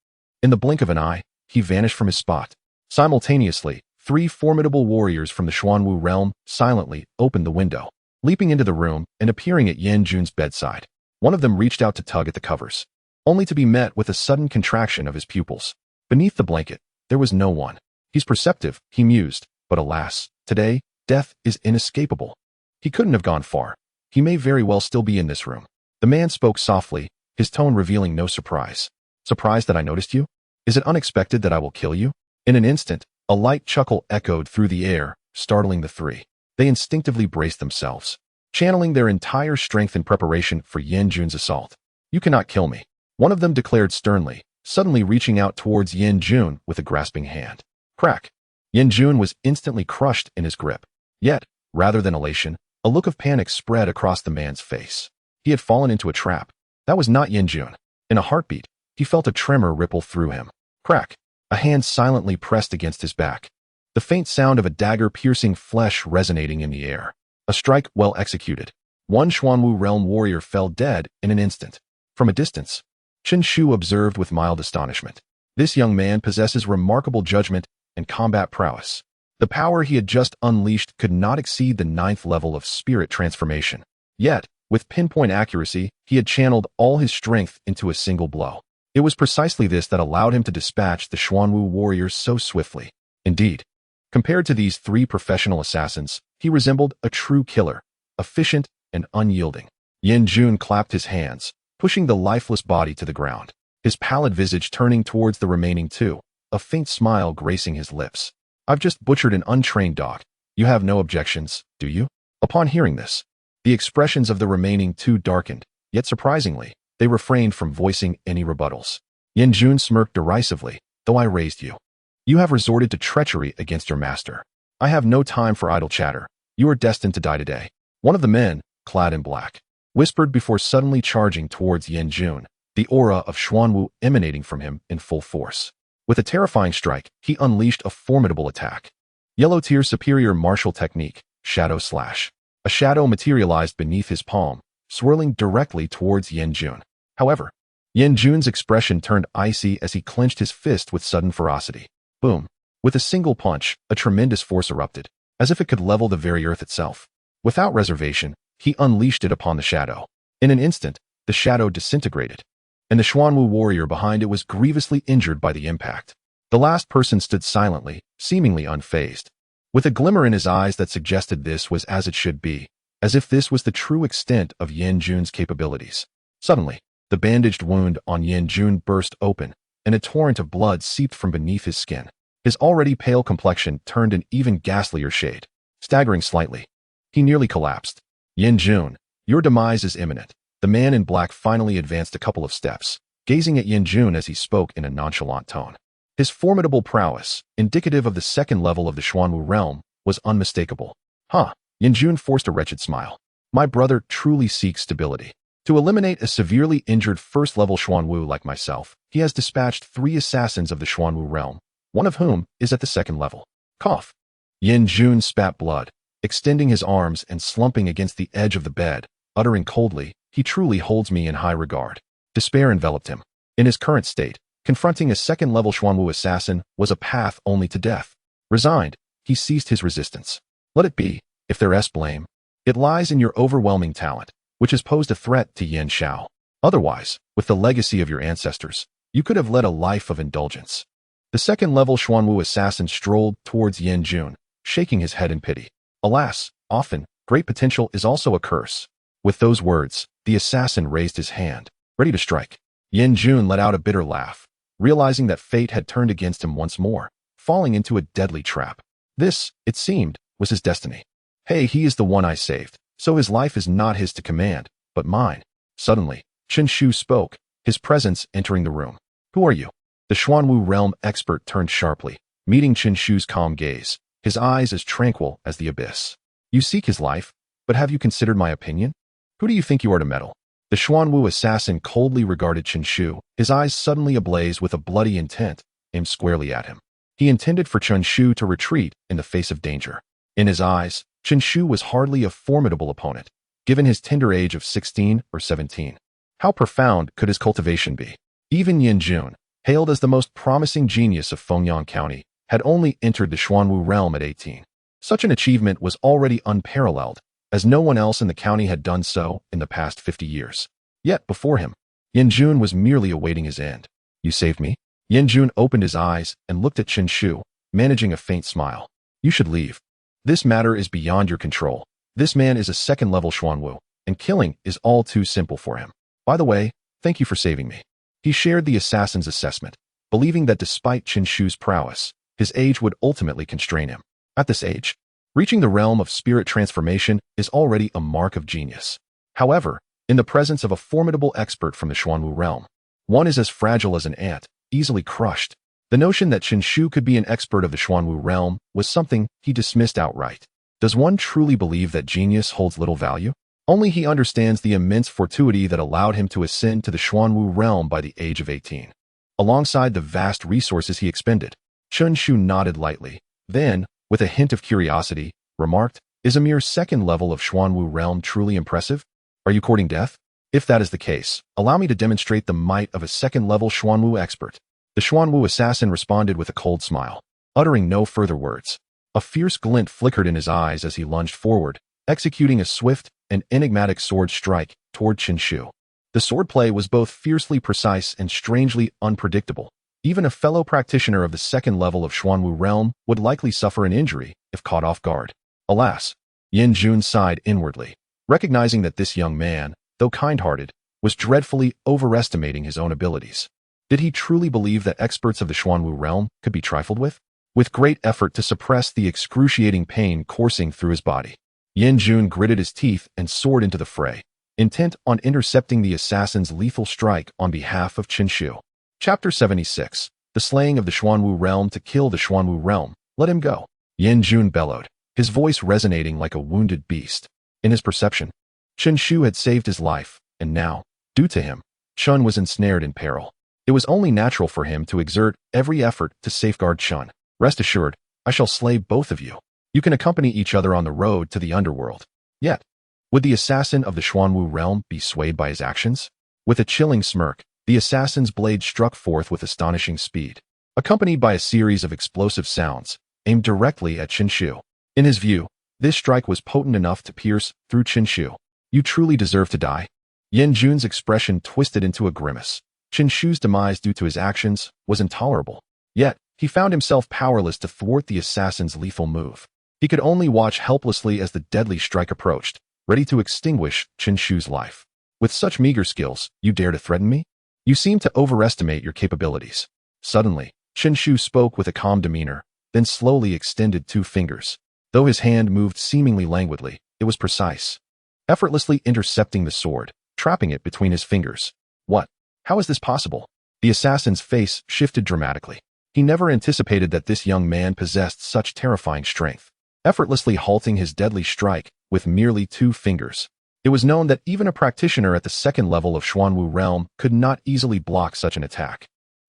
In the blink of an eye, he vanished from his spot. Simultaneously, 3 formidable warriors from the Xuanwu realm silently opened the window, leaping into the room and appearing at Yen-jun's bedside. One of them reached out to tug at the covers, only to be met with a sudden contraction of his pupils. Beneath the blanket, there was no one. He's perceptive, he mused, but alas, today, death is inescapable. He couldn't have gone far. He may very well still be in this room. The man spoke softly, his tone revealing no surprise. Surprised that I noticed you? Is it unexpected that I will kill you? In an instant, a light chuckle echoed through the air, startling the 3. They instinctively braced themselves, channeling their entire strength in preparation for Yen-jun's assault. You cannot kill me, one of them declared sternly, suddenly reaching out towards Yen-jun with a grasping hand. Crack! Yen-jun was instantly crushed in his grip. Yet, rather than elation, a look of panic spread across the man's face. He had fallen into a trap. That was not Yen-jun. In a heartbeat, he felt a tremor ripple through him. Crack! A hand silently pressed against his back. The faint sound of a dagger piercing flesh resonating in the air. A strike well executed. One Xuanwu realm warrior fell dead in an instant. From a distance, Chen Shu observed with mild astonishment. This young man possesses remarkable judgment and combat prowess. The power he had just unleashed could not exceed the 9th level of spirit transformation. Yet, with pinpoint accuracy, he had channeled all his strength into a single blow. It was precisely this that allowed him to dispatch the Xuanwu warriors so swiftly. Indeed, compared to these 3 professional assassins, he resembled a true killer, efficient and unyielding. Yen-jun clapped his hands, pushing the lifeless body to the ground, his pallid visage turning towards the remaining 2, a faint smile gracing his lips. I've just butchered an untrained dog. You have no objections, do you? Upon hearing this, the expressions of the remaining 2 darkened, yet surprisingly, they refrained from voicing any rebuttals. Yen-jun smirked derisively, though I raised you. You have resorted to treachery against your master. I have no time for idle chatter. You are destined to die today. One of the men, clad in black, whispered before suddenly charging towards Yen-jun, the aura of Xuanwu emanating from him in full force. With a terrifying strike, he unleashed a formidable attack. Yellow-tier superior martial technique, Shadow Slash. A shadow materialized beneath his palm, swirling directly towards Yen-jun. However, Yen-jun's expression turned icy as he clenched his fist with sudden ferocity. Boom! With a single punch, a tremendous force erupted, as if it could level the very earth itself. Without reservation, he unleashed it upon the shadow. In an instant, the shadow disintegrated, and the Xuanwu warrior behind it was grievously injured by the impact. The last person stood silently, seemingly unfazed, with a glimmer in his eyes that suggested this was as it should be, as if this was the true extent of Yen-jun's capabilities. Suddenly, the bandaged wound on Yen-jun burst open, and a torrent of blood seeped from beneath his skin. His already pale complexion turned an even ghastlier shade. Staggering slightly, he nearly collapsed. Yen-jun, your demise is imminent. The man in black finally advanced a couple of steps, gazing at Yen-jun as he spoke in a nonchalant tone. His formidable prowess, indicative of the 2nd level of the Xuanwu realm, was unmistakable. Yen-jun forced a wretched smile. My brother truly seeks stability. To eliminate a severely injured 1st level Xuanwu like myself, he has dispatched 3 assassins of the Xuanwu realm, one of whom is at the 2nd level. Cough. Yen-jun spat blood, extending his arms and slumping against the edge of the bed, uttering coldly, he truly holds me in high regard. Despair enveloped him. In his current state, confronting a 2nd level Xuanwu assassin was a path only to death. Resigned, he ceased his resistance. Let it be, if there's blame. It lies in your overwhelming talent, which has posed a threat to Yen Xiao. Otherwise, with the legacy of your ancestors, you could have led a life of indulgence. The 2nd level Xuanwu assassin strolled towards Yen-jun, shaking his head in pity. Alas, often, great potential is also a curse. With those words, the assassin raised his hand, ready to strike. Yen-jun let out a bitter laugh, realizing that fate had turned against him once more, falling into a deadly trap. This, it seemed, was his destiny. Hey, he is the one I saved, so his life is not his to command, but mine. Suddenly, Chen Shu spoke, his presence entering the room. Who are you? The Xuanwu realm expert turned sharply, meeting Chen Shu's calm gaze, his eyes as tranquil as the abyss. You seek his life, but have you considered my opinion? Who do you think you are to meddle? The Xuanwu assassin coldly regarded Chen Shu, his eyes suddenly ablaze with a bloody intent, aimed squarely at him. He intended for Chen Shu to retreat in the face of danger. In his eyes, Chen Shu was hardly a formidable opponent, given his tender age of 16 or 17. How profound could his cultivation be? Even Yin Jun, hailed as the most promising genius of Fengyang County, had only entered the Xuanwu realm at 18. Such an achievement was already unparalleled, as no one else in the county had done so in the past 50 years. Yet, before him, Yin Jun was merely awaiting his end. You saved me? Yin Jun opened his eyes and looked at Chen Shu, managing a faint smile. You should leave. This matter is beyond your control. This man is a second-level Xuanwu, and killing is all too simple for him. By the way, thank you for saving me. He shared the assassin's assessment, believing that despite Chen Shu's prowess, his age would ultimately constrain him. At this age, reaching the realm of spirit transformation is already a mark of genius. However, in the presence of a formidable expert from the Xuanwu realm, one is as fragile as an ant, easily crushed. The notion that Chen Shu could be an expert of the Xuanwu realm was something he dismissed outright. Does one truly believe that genius holds little value? Only he understands the immense fortuity that allowed him to ascend to the Xuanwu realm by the age of 18. Alongside the vast resources he expended, Chen Shu nodded lightly, then, with a hint of curiosity, remarked, Is a mere second level of Xuanwu realm truly impressive? Are you courting death? If that is the case, allow me to demonstrate the might of a second-level Xuanwu expert. The Xuanwu assassin responded with a cold smile, uttering no further words. A fierce glint flickered in his eyes as he lunged forward, executing a swift and enigmatic sword strike toward Chen Shu. The swordplay was both fiercely precise and strangely unpredictable. Even a fellow practitioner of the second level of Xuanwu realm would likely suffer an injury if caught off guard. Alas, Yin Jun sighed inwardly, recognizing that this young man, though kind-hearted, was dreadfully overestimating his own abilities. Did he truly believe that experts of the Xuanwu realm could be trifled with? With great effort to suppress the excruciating pain coursing through his body, Yin Jun gritted his teeth and soared into the fray, intent on intercepting the assassin's lethal strike on behalf of Chen Shu. Chapter 76. The Slaying of the Xuanwu Realm. To kill the Xuanwu Realm, let him go. Yin Jun bellowed, his voice resonating like a wounded beast. In his perception, Chen Shu had saved his life, and now, due to him, Chun was ensnared in peril. It was only natural for him to exert every effort to safeguard Chun. Rest assured, I shall slay both of you. You can accompany each other on the road to the underworld. Yet, would the assassin of the Xuanwu realm be swayed by his actions? With a chilling smirk, the assassin's blade struck forth with astonishing speed, accompanied by a series of explosive sounds, aimed directly at Chen Shu. In his view, this strike was potent enough to pierce through Chen Shu. You truly deserve to die. Yin Jun's expression twisted into a grimace. Chen Shu's demise due to his actions was intolerable. Yet, he found himself powerless to thwart the assassin's lethal move. He could only watch helplessly as the deadly strike approached, ready to extinguish Chen Shu's life. With such meager skills, you dare to threaten me? You seem to overestimate your capabilities. Suddenly, Chen Shu spoke with a calm demeanor, then slowly extended 2 fingers. Though his hand moved seemingly languidly, it was precise, effortlessly intercepting the sword, trapping it between his fingers. What? How is this possible? The assassin's face shifted dramatically. He never anticipated that this young man possessed such terrifying strength, effortlessly halting his deadly strike with merely 2 fingers. It was known that even a practitioner at the second level of Xuanwu realm could not easily block such an attack.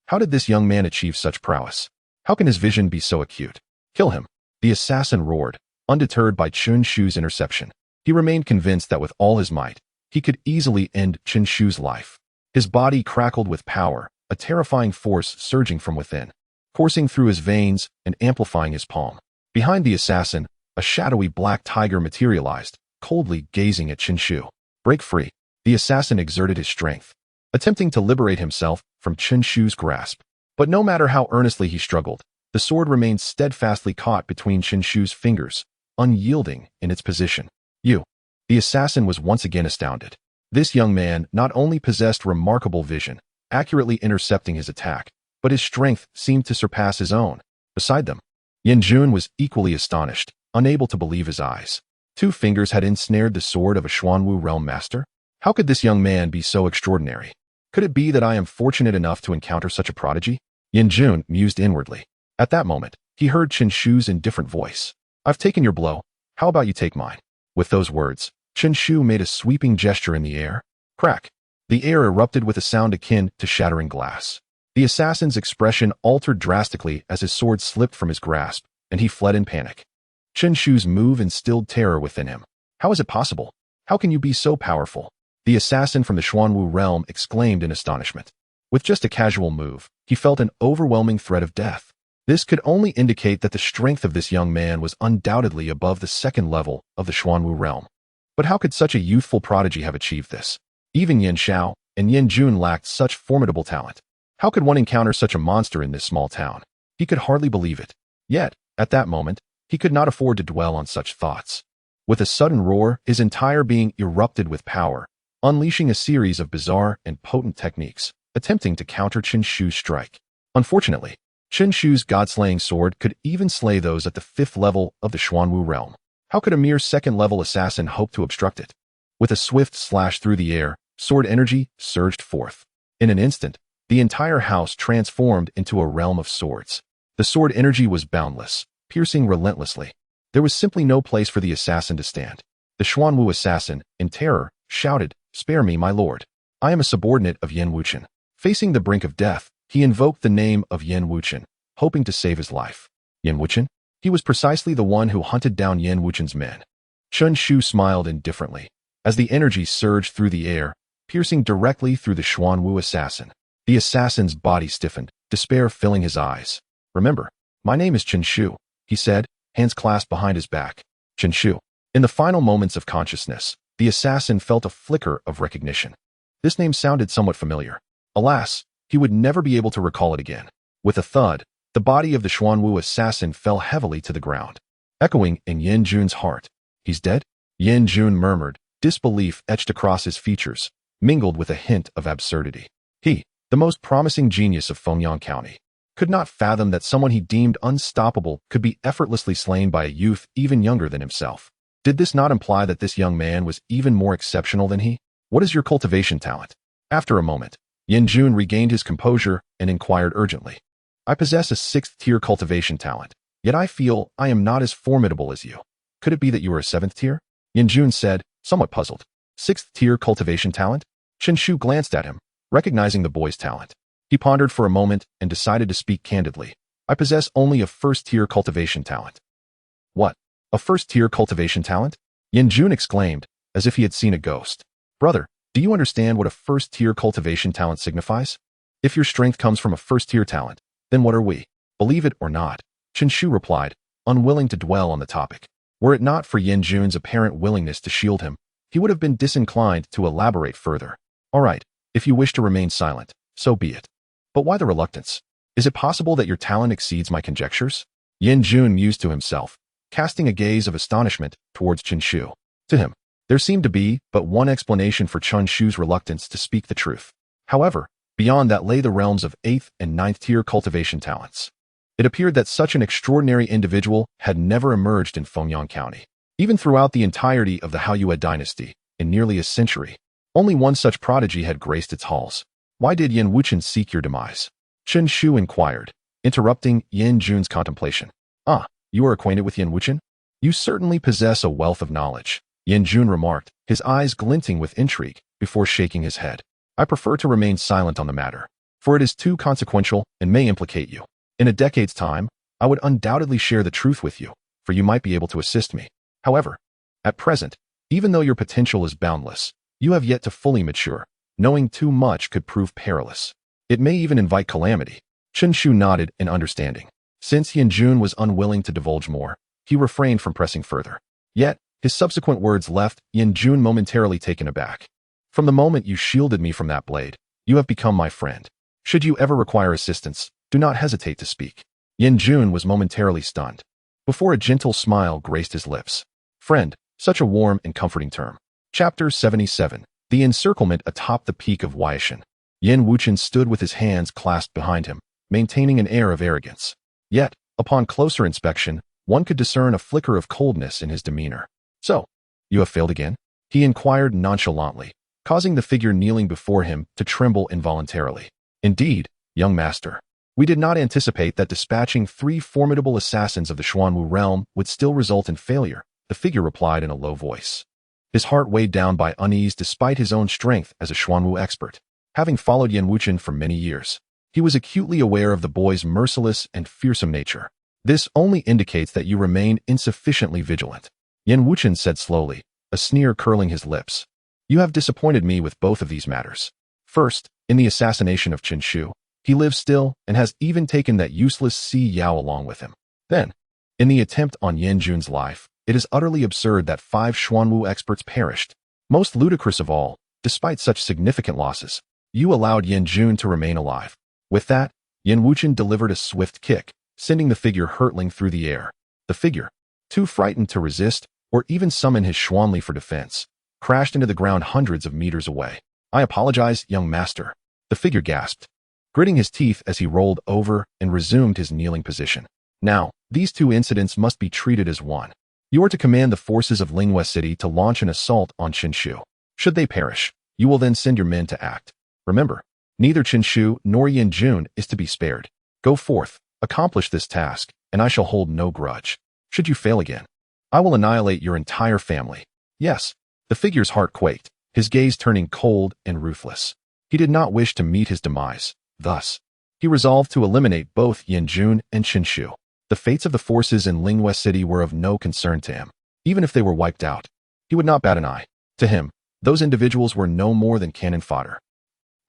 How did this young man achieve such prowess? How can his vision be so acute? Kill him. The assassin roared, undeterred by Chen Shu's interception. He remained convinced that with all his might, he could easily end Chen Shu's life. His body crackled with power, a terrifying force surging from within, coursing through his veins and amplifying his palm. Behind the assassin, a shadowy black tiger materialized, coldly gazing at Chen Shu. Break free. The assassin exerted his strength, attempting to liberate himself from Chen Shu's grasp. But no matter how earnestly he struggled, the sword remained steadfastly caught between Chen Shu's fingers, unyielding in its position. You. The assassin was once again astounded. This young man not only possessed remarkable vision, accurately intercepting his attack, but his strength seemed to surpass his own. Beside them, Yin Jun was equally astonished, unable to believe his eyes. 2 fingers had ensnared the sword of a Xuanwu realm master? How could this young man be so extraordinary? Could it be that I am fortunate enough to encounter such a prodigy? Yin Jun mused inwardly. At that moment, he heard Chen Shu's indifferent voice. I've taken your blow. How about you take mine? With those words, Chen Shu made a sweeping gesture in the air. Crack! The air erupted with a sound akin to shattering glass. The assassin's expression altered drastically as his sword slipped from his grasp, and he fled in panic. Chen Shu's move instilled terror within him. How is it possible? How can you be so powerful? The assassin from the Xuanwu realm exclaimed in astonishment. With just a casual move, he felt an overwhelming threat of death. This could only indicate that the strength of this young man was undoubtedly above the second level of the Xuanwu realm. But how could such a youthful prodigy have achieved this? Even Yin Xiao and Yin Jun lacked such formidable talent. How could one encounter such a monster in this small town? He could hardly believe it. Yet, at that moment, he could not afford to dwell on such thoughts. With a sudden roar, his entire being erupted with power, unleashing a series of bizarre and potent techniques, attempting to counter Chen Shu's strike. Unfortunately, Chen Shu's god-slaying sword could even slay those at the 5th level of the Xuanwu realm. How could a mere 2nd-level assassin hope to obstruct it? With a swift slash through the air, sword energy surged forth. In an instant, the entire house transformed into a realm of swords. The sword energy was boundless, piercing relentlessly. There was simply no place for the assassin to stand. The Xuanwu assassin, in terror, shouted, "Spare me, my lord. I am a subordinate of Yin Wuchen." Facing the brink of death, he invoked the name of Yin Wuchen, hoping to save his life. Yin Wuchen? He was precisely the one who hunted down Yin Wuchen's men. Chen Shu smiled indifferently, as the energy surged through the air, piercing directly through the Xuanwu assassin. The assassin's body stiffened, despair filling his eyes. "Remember, my name is Chen Shu," he said, hands clasped behind his back. Chen Shu. In the final moments of consciousness, the assassin felt a flicker of recognition. This name sounded somewhat familiar. Alas, he would never be able to recall it again. With a thud, the body of the Xuanwu assassin fell heavily to the ground, echoing in Yin Jun's heart. "He's dead?" Yin Jun murmured, disbelief etched across his features, mingled with a hint of absurdity. He, the most promising genius of Fengyang County, could not fathom that someone he deemed unstoppable could be effortlessly slain by a youth even younger than himself. Did this not imply that this young man was even more exceptional than he? "What is your cultivation talent?" After a moment, Yin Jun regained his composure and inquired urgently. "I possess a 6th-tier cultivation talent, yet I feel I am not as formidable as you. Could it be that you are a 7th tier?" Yin Jun said, somewhat puzzled. 6th-tier cultivation talent? Chen Shu glanced at him, recognizing the boy's talent. He pondered for a moment and decided to speak candidly. "I possess only a 1st-tier cultivation talent." "What? A 1st-tier cultivation talent?" Yin Jun exclaimed, as if he had seen a ghost. "Brother, do you understand what a 1st-tier cultivation talent signifies? If your strength comes from a 1st-tier talent, then what are we? Believe it or not," Chen Shu replied, unwilling to dwell on the topic. Were it not for Yin Jun's apparent willingness to shield him, he would have been disinclined to elaborate further. "All right, if you wish to remain silent, so be it. But why the reluctance? Is it possible that your talent exceeds my conjectures?" Yin Jun mused to himself, casting a gaze of astonishment towards Chen Shu. To him, there seemed to be but one explanation for Chen Shu's reluctance to speak the truth. However, beyond that lay the realms of 8th and 9th-tier cultivation talents. It appeared that such an extraordinary individual had never emerged in Fengyang County. Even throughout the entirety of the Haoyue dynasty, in nearly a century, only one such prodigy had graced its halls. "Why did Yin Wuchen seek your demise?" Chen Shu inquired, interrupting Yin Jun's contemplation. "Ah, you are acquainted with Yin Wuchen? You certainly possess a wealth of knowledge," Yin Jun remarked, his eyes glinting with intrigue, before shaking his head. "I prefer to remain silent on the matter, for it is too consequential and may implicate you. In a decade's time, I would undoubtedly share the truth with you, for you might be able to assist me. However, at present, even though your potential is boundless, you have yet to fully mature. Knowing too much could prove perilous. It may even invite calamity." Chen Shu nodded in understanding. Since Yin Jun was unwilling to divulge more, he refrained from pressing further. Yet, his subsequent words left Yin Jun momentarily taken aback. "From the moment you shielded me from that blade, you have become my friend. Should you ever require assistance, do not hesitate to speak." Yin Jun was momentarily stunned, before a gentle smile graced his lips. Friend, such a warm and comforting term. Chapter 77. The Encirclement atop the peak of Weishan. Yin Wuchen stood with his hands clasped behind him, maintaining an air of arrogance. Yet, upon closer inspection, one could discern a flicker of coldness in his demeanor. "So, you have failed again?" he inquired nonchalantly, causing the figure kneeling before him to tremble involuntarily. "Indeed, young master. We did not anticipate that dispatching 3 formidable assassins of the Xuanwu realm would still result in failure," the figure replied in a low voice. His heart weighed down by unease despite his own strength as a Xuanwu expert. Having followed Yan Wuchen for many years, he was acutely aware of the boy's merciless and fearsome nature. This only indicates that you remain insufficiently vigilant. Yan Wuchen said slowly, a sneer curling his lips. You have disappointed me with both of these matters. First, in the assassination of Chen Shu, he lives still and has even taken that useless Si Yao along with him. Then, in the attempt on Yan Jun's life, it is utterly absurd that 5 Xuanwu experts perished. Most ludicrous of all, despite such significant losses, you allowed Yan Jun to remain alive. With that, Yan Wuchen delivered a swift kick, sending the figure hurtling through the air. The figure, too frightened to resist or even summon his Xuanli for defense, crashed into the ground hundreds of meters away. I apologize, young master. The figure gasped, gritting his teeth as he rolled over and resumed his kneeling position. Now, these 2 incidents must be treated as one. You are to command the forces of Linghua City to launch an assault on Qinshu. Should they perish, you will then send your men to act. Remember, neither Qinshu nor Yan Jun is to be spared. Go forth, accomplish this task, and I shall hold no grudge. Should you fail again, I will annihilate your entire family. Yes, the figure's heart quaked, his gaze turning cold and ruthless. He did not wish to meet his demise. Thus, he resolved to eliminate both Yan Jun and Qinshu. The fates of the forces in Linghua City were of no concern to him. Even if they were wiped out, he would not bat an eye. To him, those individuals were no more than cannon fodder.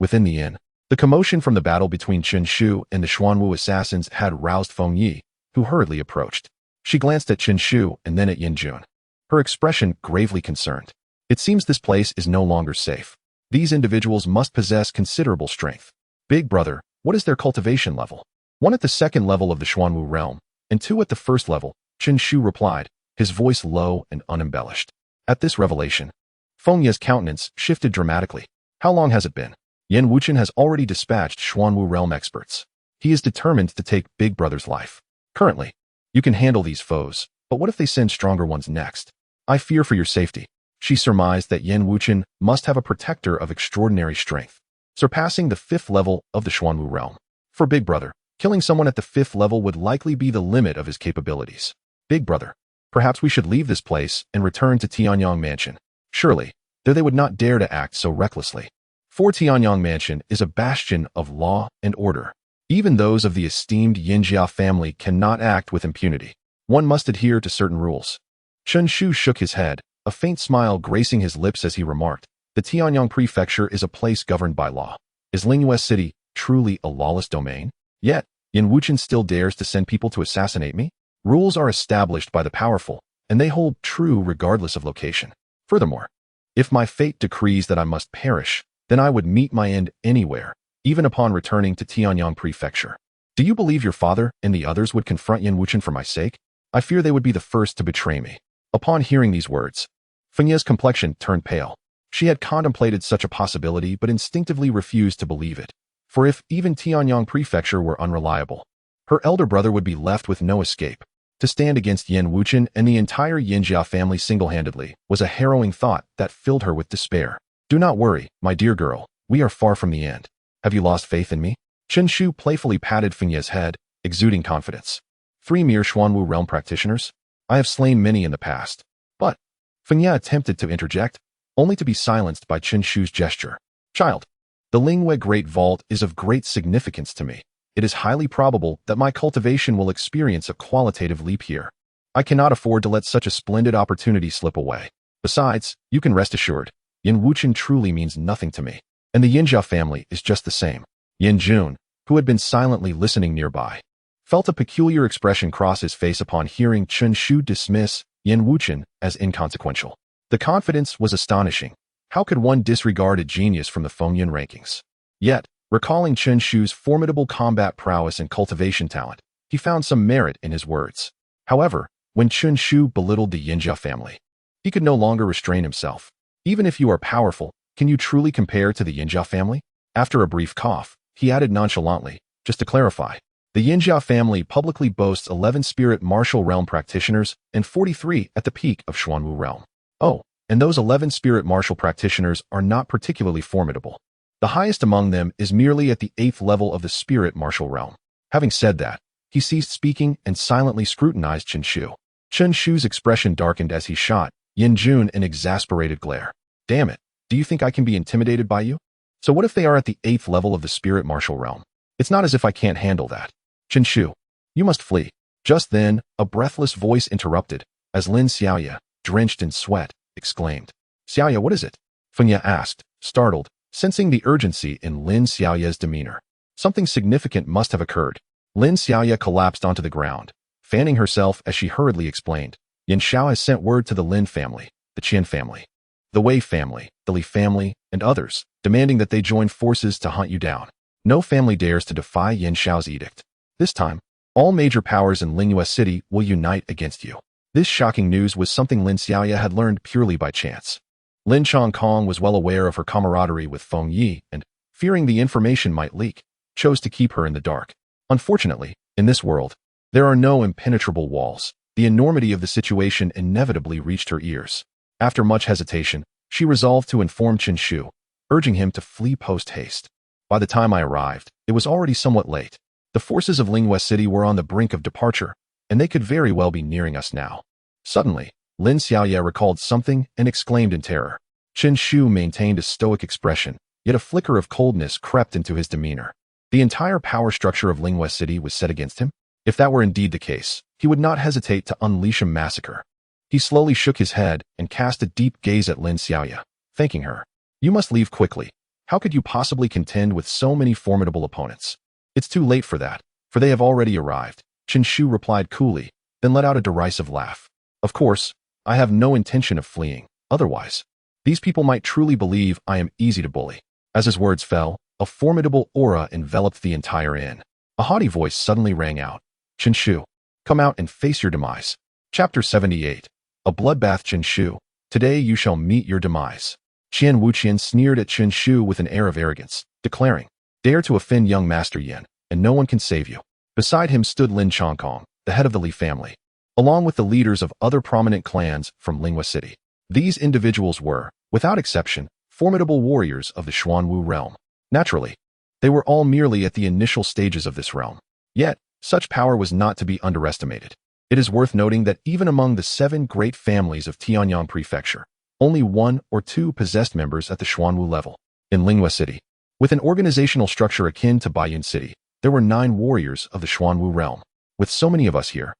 Within the inn, the commotion from the battle between Qinshu and the Xuanwu assassins had roused Feng Yi, who hurriedly approached. She glanced at Qinshu and then at Yan Jun, her expression gravely concerned. It seems this place is no longer safe. These individuals must possess considerable strength. Big brother, what is their cultivation level? 1 at the 2nd level of the Xuanwu realm, and 2 at the 1st level, Qinshu replied, his voice low and unembellished. At this revelation, Feng Ye's countenance shifted dramatically. How long has it been? Yan Wuchen has already dispatched Xuanwu realm experts. He is determined to take Big Brother's life. Currently, you can handle these foes, but what if they send stronger ones next? I fear for your safety. She surmised that Yan Wuchen must have a protector of extraordinary strength, surpassing the 5th level of the Xuanwu realm. For Big Brother, killing someone at the 5th level would likely be the limit of his capabilities. Big Brother, perhaps we should leave this place and return to Tianyang Mansion. Surely, there they would not dare to act so recklessly. For Tianyang Mansion is a bastion of law and order. Even those of the esteemed Yinjia family cannot act with impunity. One must adhere to certain rules. Chen Shu shook his head, a faint smile gracing his lips as he remarked, the Tianyang Prefecture is a place governed by law. Is Linghua City truly a lawless domain? Yet, Yan Wuchen still dares to send people to assassinate me? Rules are established by the powerful, and they hold true regardless of location. Furthermore, if my fate decrees that I must perish, then I would meet my end anywhere, even upon returning to Tianyang Prefecture. Do you believe your father and the others would confront Yan Wuchen for my sake? I fear they would be the first to betray me. Upon hearing these words, Feng Ye's complexion turned pale. She had contemplated such a possibility but instinctively refused to believe it. For if even Tianyang Prefecture were unreliable, her elder brother would be left with no escape. To stand against Yan Wuchen and the entire Yinjia family single-handedly was a harrowing thought that filled her with despair. Do not worry, my dear girl, we are far from the end. Have you lost faith in me? Chen Shu playfully patted Feng Ye's head, exuding confidence. 3 mere Xuanwu realm practitioners? I have slain many in the past. But, Feng Ye attempted to interject, only to be silenced by Chen Shu's gesture. Child, the Linghua Great Vault is of great significance to me. It is highly probable that my cultivation will experience a qualitative leap here. I cannot afford to let such a splendid opportunity slip away. Besides, you can rest assured, Yan Wuchen truly means nothing to me, and the Yinjia family is just the same. Yan Jun, who had been silently listening nearby, felt a peculiar expression cross his face upon hearing Chen Shu dismiss Yan Wuchen as inconsequential. The confidence was astonishing. How could one disregard a genius from the Fengyan rankings? Yet, recalling Chen Shu's formidable combat prowess and cultivation talent, he found some merit in his words. However, when Chen Shu belittled the Yinjia family, he could no longer restrain himself. Even if you are powerful, can you truly compare to the Yinjia family? After a brief cough, he added nonchalantly, just to clarify, the Yinjia family publicly boasts 11 spirit martial realm practitioners and 43 at the peak of Xuanwu realm. Oh, and those 11 spirit martial practitioners are not particularly formidable. The highest among them is merely at the 8th level of the spirit martial realm. Having said that, he ceased speaking and silently scrutinized Chen Shu. Chen Shu's expression darkened as he shot Yin Jun an exasperated glare. Damn it, do you think I can be intimidated by you? So what if they are at the 8th level of the spirit martial realm? It's not as if I can't handle that. Chen Shu, you must flee. Just then, a breathless voice interrupted, as Lin Xiaoya, drenched in sweat, exclaimed. Xiaoya, what is it? Fengya asked, startled, sensing the urgency in Lin Xiaoya's demeanor. Something significant must have occurred. Lin Xiaoya collapsed onto the ground, fanning herself as she hurriedly explained. Yin Xiao has sent word to the Lin family, the Qian family, the Wei family, the Li family, and others, demanding that they join forces to hunt you down. No family dares to defy Yin Xiao's edict. This time, all major powers in Lingyue City will unite against you. This shocking news was something Lin Xiaoya had learned purely by chance. Lin Chongkong was well aware of her camaraderie with Feng Yi and, fearing the information might leak, chose to keep her in the dark. Unfortunately, in this world, there are no impenetrable walls. The enormity of the situation inevitably reached her ears. After much hesitation, she resolved to inform Chen Shu, urging him to flee post-haste. By the time I arrived, it was already somewhat late. The forces of Lingyue City were on the brink of departure, and they could very well be nearing us now. Suddenly, Lin Xiaoya recalled something and exclaimed in terror. Chen Shu maintained a stoic expression, yet a flicker of coldness crept into his demeanor. The entire power structure of Lingyue City was set against him? If that were indeed the case, he would not hesitate to unleash a massacre. He slowly shook his head and cast a deep gaze at Lin Xiaoya, thanking her. You must leave quickly. How could you possibly contend with so many formidable opponents? It's too late for that, for they have already arrived. Chen Shu replied coolly, then let out a derisive laugh. Of course, I have no intention of fleeing. Otherwise, these people might truly believe I am easy to bully. As his words fell, a formidable aura enveloped the entire inn. A haughty voice suddenly rang out. Chen Shu, come out and face your demise. Chapter 78. A bloodbath. Chen Shu, today you shall meet your demise. Qian Wuqian sneered at Chen Shu with an air of arrogance, declaring, dare to offend young Master Yin, and no one can save you. Beside him stood Lin Chongkong, the head of the Li family, along with the leaders of other prominent clans from Lingyue City. These individuals were, without exception, formidable warriors of the Xuanwu realm. Naturally, they were all merely at the initial stages of this realm. Yet, such power was not to be underestimated. It is worth noting that even among the 7 great families of Tianyang Prefecture, only 1 or 2 possessed members at the Xuanwu level. In Lingyue City, with an organizational structure akin to Baiyun City, there were 9 warriors of the Xuanwu realm. With so many of us here,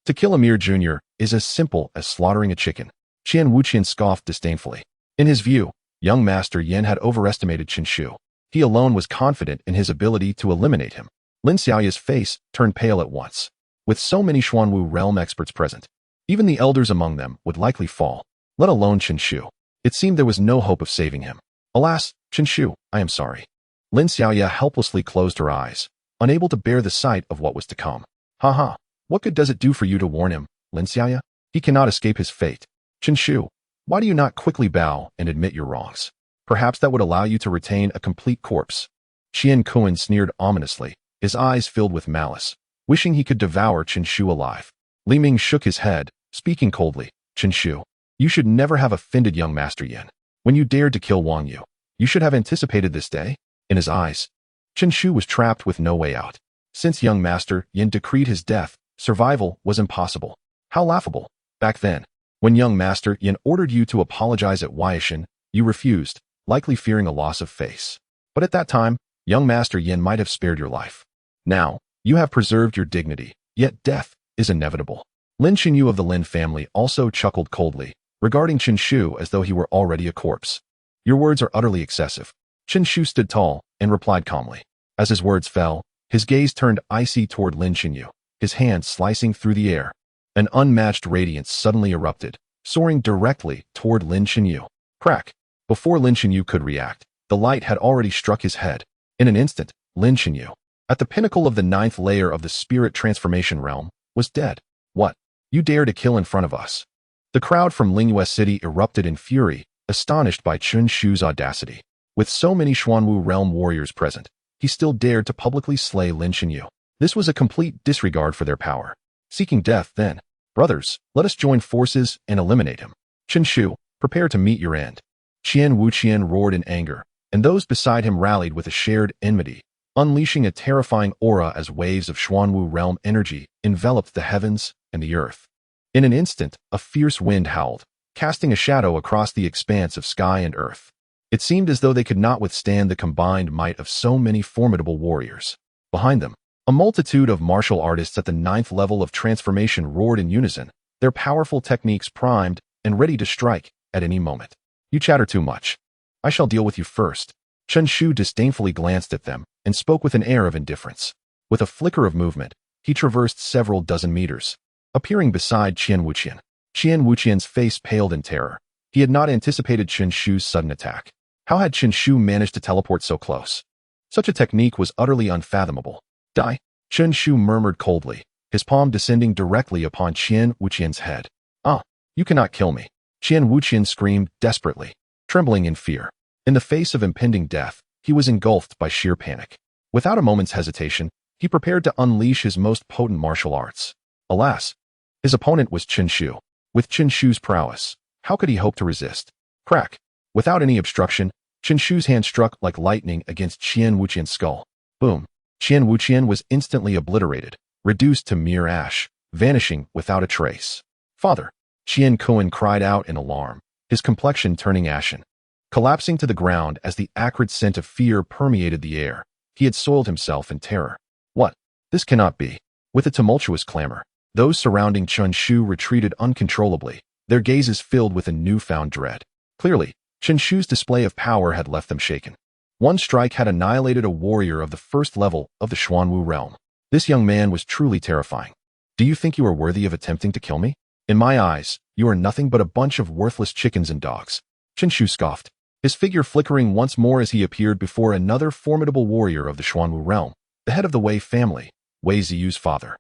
to kill Amir Jr. is as simple as slaughtering a chicken. Qian Wuqian scoffed disdainfully. In his view, young Master Yin had overestimated Chen Shu. He alone was confident in his ability to eliminate him. Lin Xiaoya's face turned pale at once. With so many Xuanwu realm experts present, even the elders among them would likely fall, let alone Chen Shu. It seemed there was no hope of saving him. Alas, Chen Shu, I am sorry. Lin Xiaoya helplessly closed her eyes, unable to bear the sight of what was to come. Ha, what good does it do for you to warn him, Lin Xiaoya? He cannot escape his fate. Chen Shu, why do you not quickly bow and admit your wrongs? Perhaps that would allow you to retain a complete corpse. Qian Kuan sneered ominously, his eyes filled with malice, wishing he could devour Chen Shu alive. Li Ming shook his head, speaking coldly. Chen Shu, you should never have offended young Master Yin. When you dared to kill Wang Yu, you should have anticipated this day. In his eyes, Chen Shu was trapped with no way out. Since young Master Yin decreed his death, survival was impossible. How laughable. Back then, when young Master Yin ordered you to apologize at Weishan, you refused, likely fearing a loss of face. But at that time, young Master Yin might have spared your life. Now, you have preserved your dignity, yet death is inevitable. Lin Xinyu of the Lin family also chuckled coldly, regarding Chen Shu as though he were already a corpse. Your words are utterly excessive. Chen Shu stood tall and replied calmly. As his words fell, his gaze turned icy toward Lin Xinyu, his hand slicing through the air. An unmatched radiance suddenly erupted, soaring directly toward Lin Xinyu. Crack! Before Lin Xinyu could react, the light had already struck his head. In an instant, Lin Xinyu, at the pinnacle of the 9th layer of the spirit transformation realm, was dead. What? You dare to kill in front of us? The crowd from Lingyue City erupted in fury, astonished by Chen Shu's audacity. With so many Xuanwu realm warriors present, he still dared to publicly slay Lin Xinyu. This was a complete disregard for their power. Seeking death, then. Brothers, let us join forces and eliminate him. Chen Shu, prepare to meet your end. Qian Wuqian roared in anger, and those beside him rallied with a shared enmity, unleashing a terrifying aura as waves of Xuanwu realm energy enveloped the heavens and the earth. In an instant, a fierce wind howled, casting a shadow across the expanse of sky and earth. It seemed as though they could not withstand the combined might of so many formidable warriors. Behind them, a multitude of martial artists at the 9th level of transformation roared in unison, their powerful techniques primed and ready to strike at any moment. You chatter too much. I shall deal with you first. Chen Shu disdainfully glanced at them and spoke with an air of indifference. With a flicker of movement, he traversed several dozen meters, appearing beside Qian Wuqian. Qian Wuqian's face paled in terror. He had not anticipated Chen Shu's sudden attack. How had Chen Shu managed to teleport so close? Such a technique was utterly unfathomable. Die, Chen Shu murmured coldly, his palm descending directly upon Qian Wuqian's head. Ah, you cannot kill me. Qian Wuqian screamed desperately, trembling in fear. In the face of impending death, he was engulfed by sheer panic. Without a moment's hesitation, he prepared to unleash his most potent martial arts. Alas, his opponent was Chen Shu. With Chen Shu's prowess, how could he hope to resist? Crack! Without any obstruction, Chen Shu's hand struck like lightning against Qian Wuqian's skull. Boom! Qian Wuqian was instantly obliterated, reduced to mere ash, vanishing without a trace. Father! Qian Kuan cried out in alarm, his complexion turning ashen. Collapsing to the ground as the acrid scent of fear permeated the air, he had soiled himself in terror. What? This cannot be. With a tumultuous clamor, those surrounding Chen Shu retreated uncontrollably, their gazes filled with a newfound dread. Clearly, Chen Shu's display of power had left them shaken. One strike had annihilated a warrior of the 1st level of the Xuanwu realm. This young man was truly terrifying. Do you think you are worthy of attempting to kill me? In my eyes, you are nothing but a bunch of worthless chickens and dogs. Chen Shu scoffed, his figure flickering once more as he appeared before another formidable warrior of the Xuanwu realm, the head of the Wei family, Wei Ziyu's father.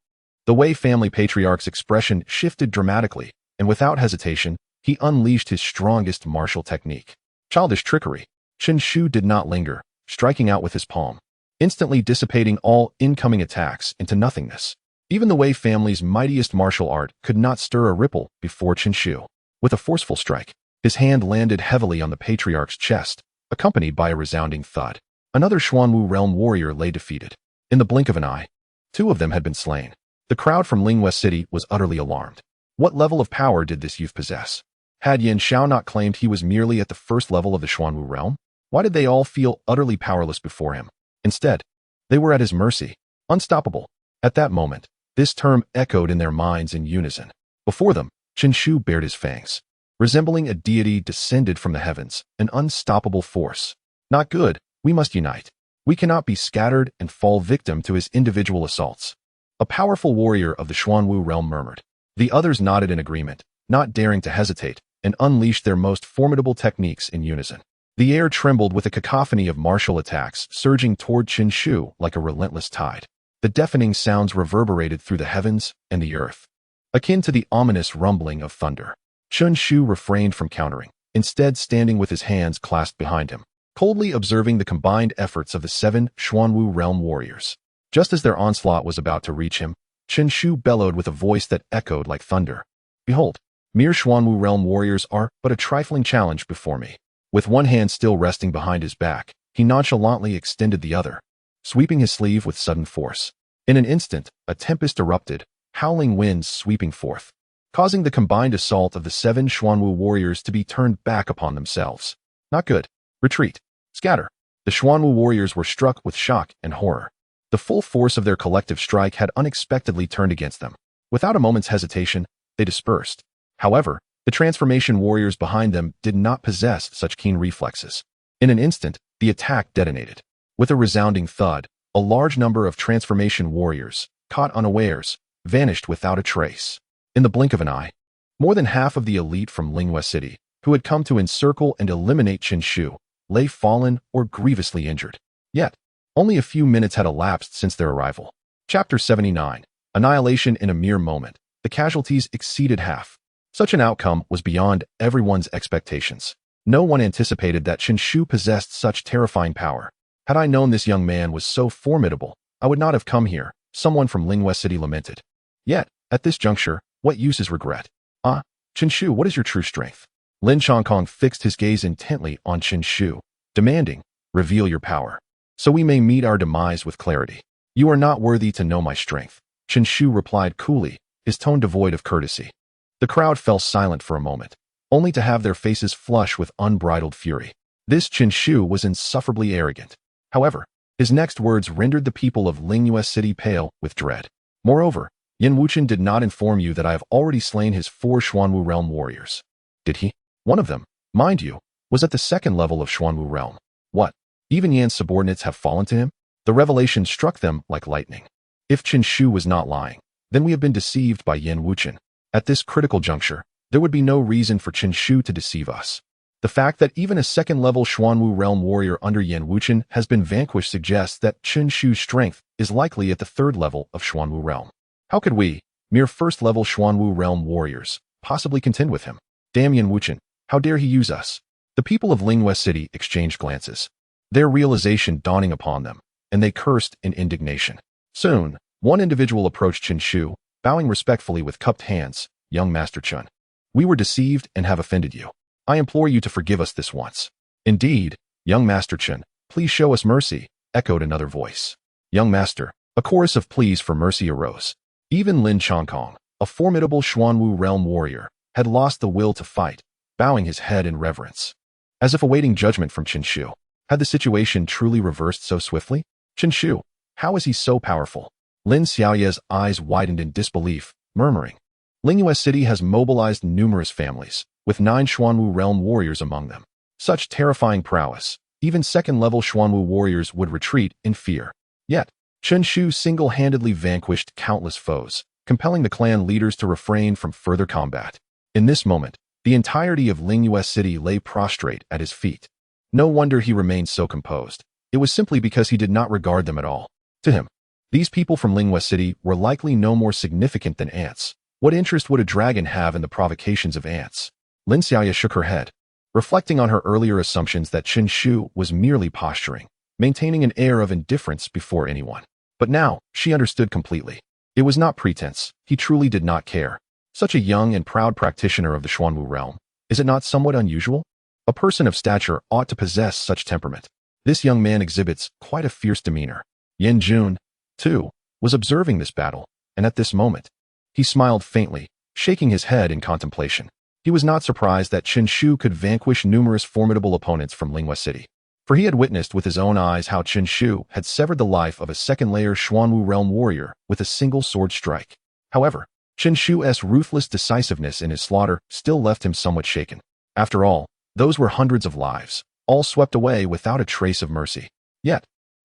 The Wei family patriarch's expression shifted dramatically, and without hesitation, he unleashed his strongest martial technique. Childish trickery. Chen Shu did not linger, striking out with his palm, instantly dissipating all incoming attacks into nothingness. Even the Wei family's mightiest martial art could not stir a ripple before Chen Shu. With a forceful strike, his hand landed heavily on the patriarch's chest, accompanied by a resounding thud. Another Xuanwu realm warrior lay defeated. In the blink of an eye, 2 of them had been slain. The crowd from Lingwei City was utterly alarmed. What level of power did this youth possess? Had Yan Xiao not claimed he was merely at the 1st level of the Xuanwu realm? Why did they all feel utterly powerless before him? Instead, they were at his mercy, unstoppable. At that moment, this term echoed in their minds in unison. Before them, Chen Shu bared his fangs. Resembling a deity descended from the heavens, an unstoppable force. Not good, we must unite. We cannot be scattered and fall victim to his individual assaults. A powerful warrior of the Xuanwu realm murmured. The others nodded in agreement, not daring to hesitate, and unleashed their most formidable techniques in unison. The air trembled with a cacophony of martial attacks surging toward Chen Shu like a relentless tide. The deafening sounds reverberated through the heavens and the earth, akin to the ominous rumbling of thunder. Chen Shu refrained from countering, instead standing with his hands clasped behind him, coldly observing the combined efforts of the 7 Xuanwu realm warriors. Just as their onslaught was about to reach him, Chen Shu bellowed with a voice that echoed like thunder. Behold, mere Xuanwu realm warriors are but a trifling challenge before me. With one hand still resting behind his back, he nonchalantly extended the other, sweeping his sleeve with sudden force. In an instant, a tempest erupted, howling winds sweeping forth, causing the combined assault of the 7 Xuanwu warriors to be turned back upon themselves. Not good. Retreat. Scatter. The Xuanwu warriors were struck with shock and horror. The full force of their collective strike had unexpectedly turned against them. Without a moment's hesitation, they dispersed. However, the transformation warriors behind them did not possess such keen reflexes. In an instant, the attack detonated. With a resounding thud, a large number of transformation warriors, caught unawares, vanished without a trace. In the blink of an eye, more than half of the elite from Lingwei City, who had come to encircle and eliminate Chen Shu, lay fallen or grievously injured. Yet, only a few minutes had elapsed since their arrival. Chapter 79. Annihilation in a mere moment. The casualties exceeded half. Such an outcome was beyond everyone's expectations. No one anticipated that Chen Shu possessed such terrifying power. Had I known this young man was so formidable, I would not have come here, someone from Lingwei City lamented. Yet, at this juncture, what use is regret? Ah, Chen Shu, what is your true strength? Lin Chongkong fixed his gaze intently on Chen Shu, demanding, reveal your power, so we may meet our demise with clarity. You are not worthy to know my strength, Chen Shu replied coolly, his tone devoid of courtesy. The crowd fell silent for a moment, only to have their faces flush with unbridled fury. This Qin Shu was insufferably arrogant. However, his next words rendered the people of Lingyue City pale with dread. Moreover, Yin Wuchen did not inform you that I have already slain his 4 Xuanwu realm warriors. Did he? One of them, mind you, was at the 2nd level of Xuanwu realm. What? Even Yan's subordinates have fallen to him? The revelation struck them like lightning. If Qin Shu was not lying, then we have been deceived by Yin Wuchen. At this critical juncture, there would be no reason for Qin Shu to deceive us. The fact that even a 2nd-level Xuanwu realm warrior under Yin Wuchen has been vanquished suggests that Qin Shu's strength is likely at the 3rd level of Xuanwu realm. How could we, mere 1st-level Xuanwu realm warriors, possibly contend with him? Damn Yin Wuchen, how dare he use us? The people of Lingyue City exchanged glances, their realization dawning upon them, and they cursed in indignation. Soon, one individual approached Qin Shu, bowing respectfully with cupped hands. Young Master Chun, we were deceived and have offended you. I implore you to forgive us this once. Indeed, young Master Chun, please show us mercy, echoed another voice. Young Master, a chorus of pleas for mercy arose. Even Lin Chongkong, a formidable Xuanwu realm warrior, had lost the will to fight, bowing his head in reverence, as if awaiting judgment from Qin Shu. Had the situation truly reversed so swiftly? Qin Shu, how is he so powerful? Lin Xiaoye's eyes widened in disbelief, murmuring. Lingyue City has mobilized numerous families, with 9 Xuanwu realm warriors among them. Such terrifying prowess, even 2nd-level Xuanwu warriors would retreat in fear. Yet, Qin Shu single-handedly vanquished countless foes, compelling the clan leaders to refrain from further combat. In this moment, the entirety of Lingyue City lay prostrate at his feet. No wonder he remained so composed. It was simply because he did not regard them at all. To him, these people from Lingyue City were likely no more significant than ants. What interest would a dragon have in the provocations of ants? Lin Xiaoye shook her head, reflecting on her earlier assumptions that Qin Shu was merely posturing, maintaining an air of indifference before anyone. But now, she understood completely. It was not pretense. He truly did not care. Such a young and proud practitioner of the Xuanwu realm, is it not somewhat unusual? A person of stature ought to possess such temperament. This young man exhibits quite a fierce demeanor. Yin Jun, too, was observing this battle, and at this moment, he smiled faintly, shaking his head in contemplation. He was not surprised that Qin Shu could vanquish numerous formidable opponents from Lingyue City, for he had witnessed with his own eyes how Qin Shu had severed the life of a 2nd-layer Xuanwu realm warrior with a single sword strike. However, Qin Shu's ruthless decisiveness in his slaughter still left him somewhat shaken. After all, those were hundreds of lives, all swept away without a trace of mercy. Yet,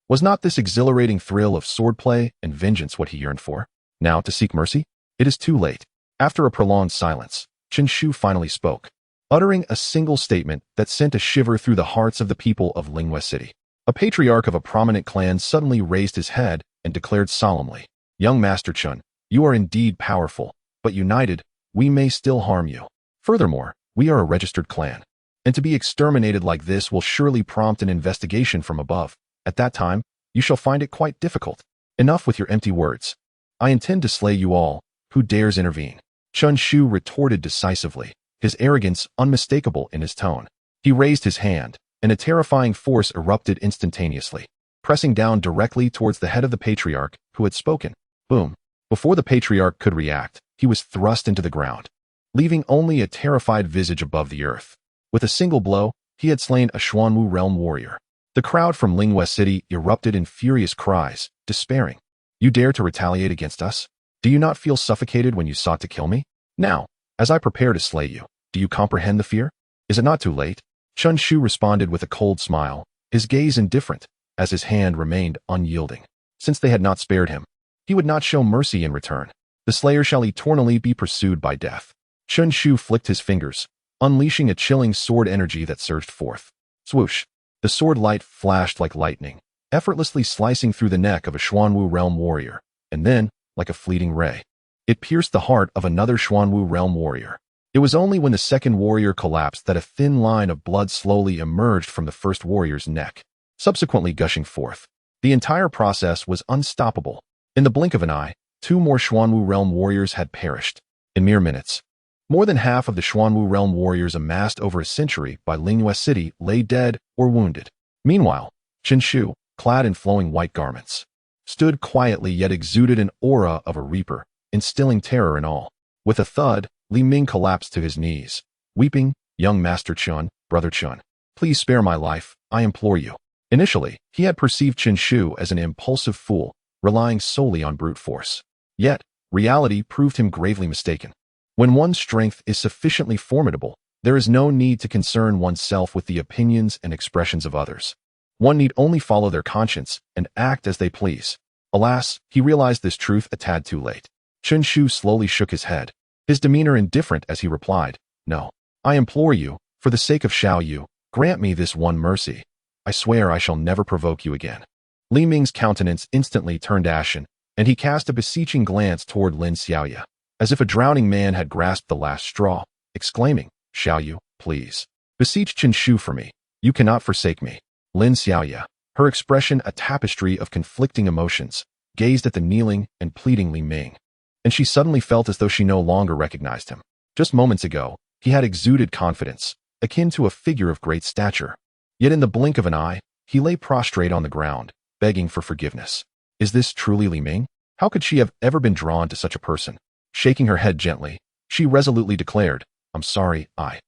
was not this exhilarating thrill of swordplay and vengeance what he yearned for? Now to seek mercy? It is too late. After a prolonged silence, Qin Shu finally spoke, uttering a single statement that sent a shiver through the hearts of the people of Lingyue City. A patriarch of a prominent clan suddenly raised his head and declared solemnly, Young Master Chun, you are indeed powerful, but united, we may still harm you. Furthermore, we are a registered clan, and to be exterminated like this will surely prompt an investigation from above. At that time, you shall find it quite difficult. Enough with your empty words. I intend to slay you all. Who dares intervene? Qin Shu retorted decisively, his arrogance unmistakable in his tone. He raised his hand, and a terrifying force erupted instantaneously, pressing down directly towards the head of the patriarch who had spoken. Boom! Before the patriarch could react, he was thrust into the ground, leaving only a terrified visage above the earth. With a single blow, he had slain a Xuanwu realm warrior. The crowd from Lingyue City erupted in furious cries, despairing. You dare to retaliate against us? Do you not feel suffocated when you sought to kill me? Now, as I prepare to slay you, do you comprehend the fear? Is it not too late? Qin Shu responded with a cold smile, his gaze indifferent, as his hand remained unyielding. Since they had not spared him, he would not show mercy in return. The slayer shall eternally be pursued by death. Qin Shu flicked his fingers, unleashing a chilling sword energy that surged forth. Swoosh! The sword light flashed like lightning, effortlessly slicing through the neck of a Xuanwu realm warrior, and then, like a fleeting ray, it pierced the heart of another Xuanwu realm warrior. It was only when the 2nd warrior collapsed that a thin line of blood slowly emerged from the 1st warrior's neck, subsequently gushing forth. The entire process was unstoppable. In the blink of an eye, 2 more Xuanwu realm warriors had perished. In mere minutes, more than half of the Xuanwu realm warriors amassed over a century by Lingyue City lay dead or wounded. Meanwhile, Qin Shu, clad in flowing white garments, stood quietly yet exuded an aura of a reaper, instilling terror in all. With a thud, Li Ming collapsed to his knees, weeping, "Young Master Chun, Brother Chun, please spare my life, I implore you." Initially, he had perceived Chen Shu as an impulsive fool, relying solely on brute force. Yet, reality proved him gravely mistaken. When one's strength is sufficiently formidable, there is no need to concern oneself with the opinions and expressions of others. One need only follow their conscience and act as they please. Alas, he realized this truth a tad too late. Chen Shu slowly shook his head, his demeanor indifferent as he replied, "No. I implore you, for the sake of Xiao Yu, grant me this one mercy. I swear I shall never provoke you again." Li Ming's countenance instantly turned ashen, and he cast a beseeching glance toward Lin Xiaoya, as if a drowning man had grasped the last straw, exclaiming, "Xiao Yu, please, beseech Chen Shu for me. You cannot forsake me." Lin Xiaoya, her expression a tapestry of conflicting emotions, gazed at the kneeling and pleading Li Ming, and she suddenly felt as though she no longer recognized him. Just moments ago, he had exuded confidence, akin to a figure of great stature. Yet in the blink of an eye, he lay prostrate on the ground, begging for forgiveness. Is this truly Li Ming? How could she have ever been drawn to such a person? Shaking her head gently, she resolutely declared, "I'm sorry, I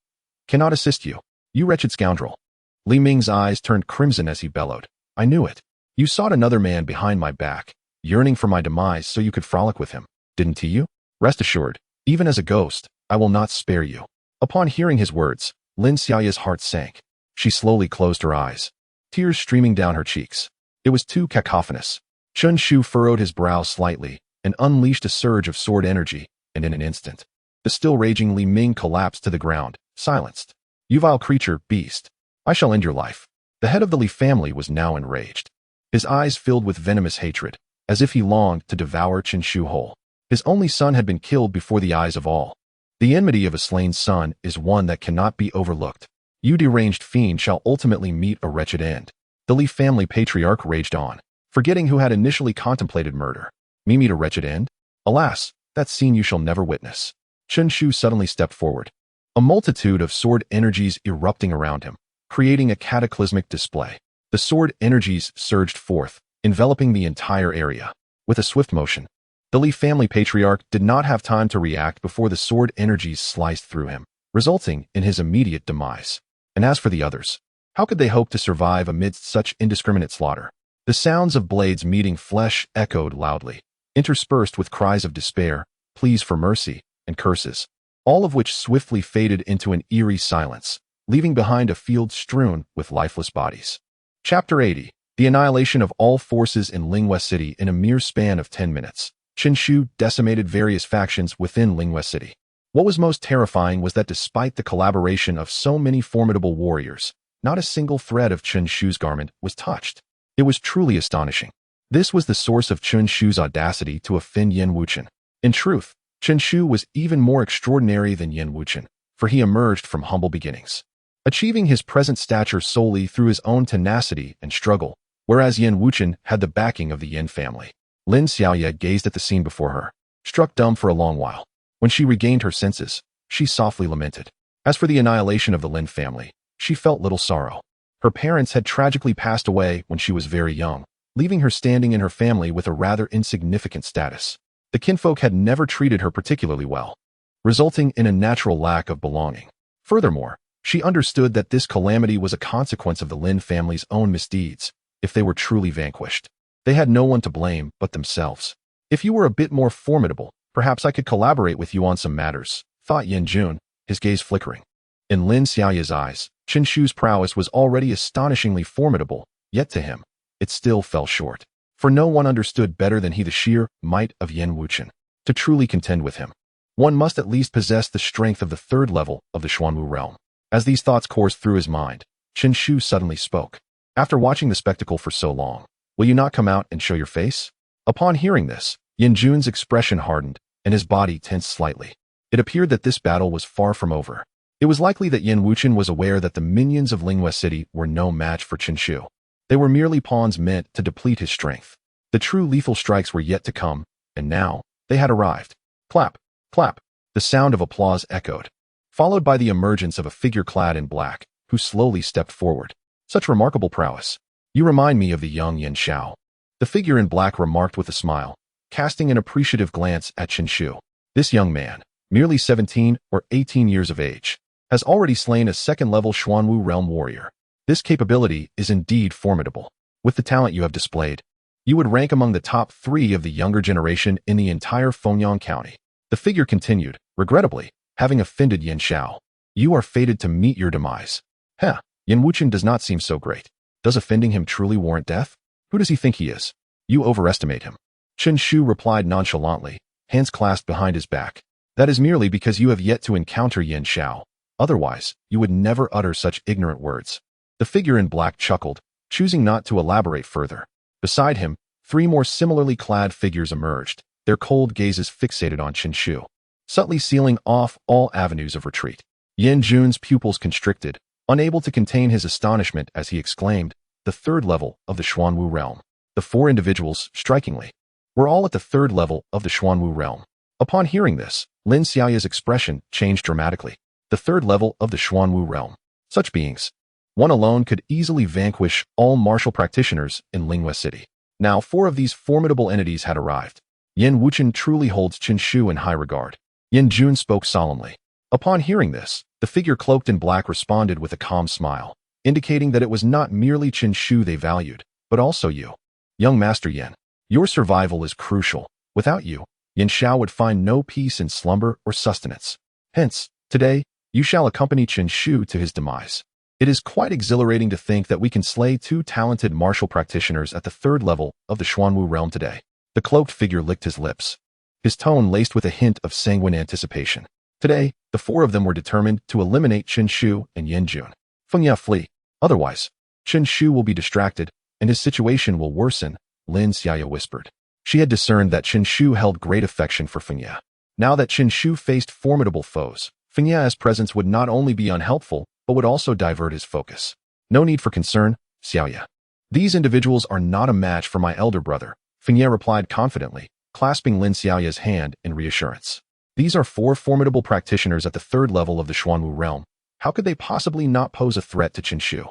cannot assist you, you wretched scoundrel." Li Ming's eyes turned crimson as he bellowed, "I knew it. You sought another man behind my back, yearning for my demise so you could frolic with him, didn't you? Rest assured, even as a ghost, I will not spare you." Upon hearing his words, Lin Xiaoya's heart sank. She slowly closed her eyes, tears streaming down her cheeks. It was too cacophonous. Chen Shu furrowed his brow slightly and unleashed a surge of sword energy, and in an instant, the still raging Li Ming collapsed to the ground, silenced. "You vile creature, beast. I shall end your life." The head of the Li family was now enraged. His eyes filled with venomous hatred, as if he longed to devour Chen Shu whole. His only son had been killed before the eyes of all. The enmity of a slain son is one that cannot be overlooked. "You deranged fiend shall ultimately meet a wretched end." The Li family patriarch raged on, forgetting who had initially contemplated murder. "Me meet a wretched end? Alas, that scene you shall never witness." Chen Shu suddenly stepped forward, a multitude of sword energies erupting around him, creating a cataclysmic display. The sword energies surged forth, enveloping the entire area. With a swift motion, the Li family patriarch did not have time to react before the sword energies sliced through him, resulting in his immediate demise. And as for the others, how could they hope to survive amidst such indiscriminate slaughter? The sounds of blades meeting flesh echoed loudly, interspersed with cries of despair, pleas for mercy, and curses, all of which swiftly faded into an eerie silence, leaving behind a field strewn with lifeless bodies. Chapter 80. The annihilation of all forces in Linghua City in a mere span of 10 minutes. Chen Shu decimated various factions within Linghua City. What was most terrifying was that despite the collaboration of so many formidable warriors, not a single thread of Chen Shu's garment was touched. It was truly astonishing. This was the source of Chen Shu's audacity to offend Yan Wuchen. In truth, Chen Shu was even more extraordinary than Yan Wuchen, for he emerged from humble beginnings, achieving his present stature solely through his own tenacity and struggle, whereas Yan Wuchen had the backing of the Yan family. Lin Xiaoya gazed at the scene before her, struck dumb for a long while. When she regained her senses, she softly lamented. As for the annihilation of the Lin family, she felt little sorrow. Her parents had tragically passed away when she was very young, leaving her standing in her family with a rather insignificant status. The kinfolk had never treated her particularly well, resulting in a natural lack of belonging. Furthermore, she understood that this calamity was a consequence of the Lin family's own misdeeds. If they were truly vanquished, they had no one to blame but themselves. "If you were a bit more formidable, perhaps I could collaborate with you on some matters," thought Yan Jun, his gaze flickering. In Lin Xiaoya's eyes, Chen Shu's prowess was already astonishingly formidable, yet to him, it still fell short. For no one understood better than he the sheer might of Yan Wuchen. To truly contend with him, one must at least possess the strength of the third level of the Xuanwu realm. As these thoughts coursed through his mind, Chen Shu suddenly spoke. "After watching the spectacle for so long, will you not come out and show your face?" Upon hearing this, Yan Jun's expression hardened, and his body tensed slightly. It appeared that this battle was far from over. It was likely that Yan Wuchen was aware that the minions of Linghua City were no match for Chen Shu. They were merely pawns meant to deplete his strength. The true lethal strikes were yet to come, and now they had arrived. Clap, clap. The sound of applause echoed, followed by the emergence of a figure clad in black, who slowly stepped forward. "Such remarkable prowess. You remind me of the young Yan Xiao." The figure in black remarked with a smile, casting an appreciative glance at Chen Shu. This young man, merely 17 or 18 years of age, has already slain a second-level Xuanwu realm warrior. This capability is indeed formidable. With the talent you have displayed, you would rank among the top 3 of the younger generation in the entire Fengyang County. The figure continued, regrettably, having offended Yin Xiao. You are fated to meet your demise. Yin Wuchen does not seem so great. Does offending him truly warrant death? Who does he think he is? You overestimate him. Chen Shu replied nonchalantly, hands clasped behind his back. That is merely because you have yet to encounter Yin Xiao. Otherwise, you would never utter such ignorant words. The figure in black chuckled, choosing not to elaborate further. Beside him, 3 more similarly clad figures emerged, their cold gazes fixated on Chen Shu, subtly sealing off all avenues of retreat. Yin Jun's pupils constricted, unable to contain his astonishment as he exclaimed, the 3rd level of the Xuanwu realm. The 4 individuals, strikingly, were all at the 3rd level of the Xuanwu realm. Upon hearing this, Lin Xiaoya's expression changed dramatically. The 3rd level of the Xuanwu realm. Such beings, one alone could easily vanquish all martial practitioners in Linghua City. Now 4 of these formidable entities had arrived. Yin Wuchen truly holds Chen Shu in high regard. Yin Jun spoke solemnly. Upon hearing this, the figure cloaked in black responded with a calm smile, indicating that it was not merely Chen Shu they valued, but also you. Young Master Yin, your survival is crucial. Without you, Yin Xiao would find no peace in slumber or sustenance. Hence, today, you shall accompany Chen Shu to his demise. It is quite exhilarating to think that we can slay 2 talented martial practitioners at the 3rd level of the Xuanwu realm today. The cloaked figure licked his lips, his tone laced with a hint of sanguine anticipation. Today, the 4 of them were determined to eliminate Chen Shu and Yin Jun. Fengya, flee. Otherwise, Chen Shu will be distracted, and his situation will worsen, Lin Xiaoya whispered. She had discerned that Chen Shu held great affection for Fengya. Now that Chen Shu faced formidable foes, Fengya's presence would not only be unhelpful, but would also divert his focus. No need for concern, Xiaoya. These individuals are not a match for my elder brother, Fengya replied confidently, clasping Lin Xiaoya's hand in reassurance. These are 4 formidable practitioners at the 3rd level of the Xuanwu realm. How could they possibly not pose a threat to Chen Shu?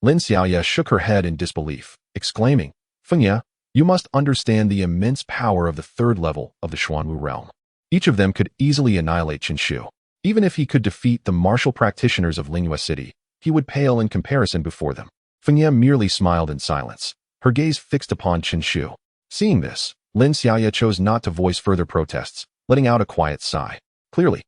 Lin Xiaoya shook her head in disbelief, exclaiming, Fengya, you must understand the immense power of the 3rd level of the Xuanwu realm. Each of them could easily annihilate Chen Shu. Even if he could defeat the martial practitioners of Linghua City, he would pale in comparison before them. Fengya merely smiled in silence, her gaze fixed upon Chen Shu. Seeing this, Lin Xiaoya chose not to voice further protests, letting out a quiet sigh. Clearly,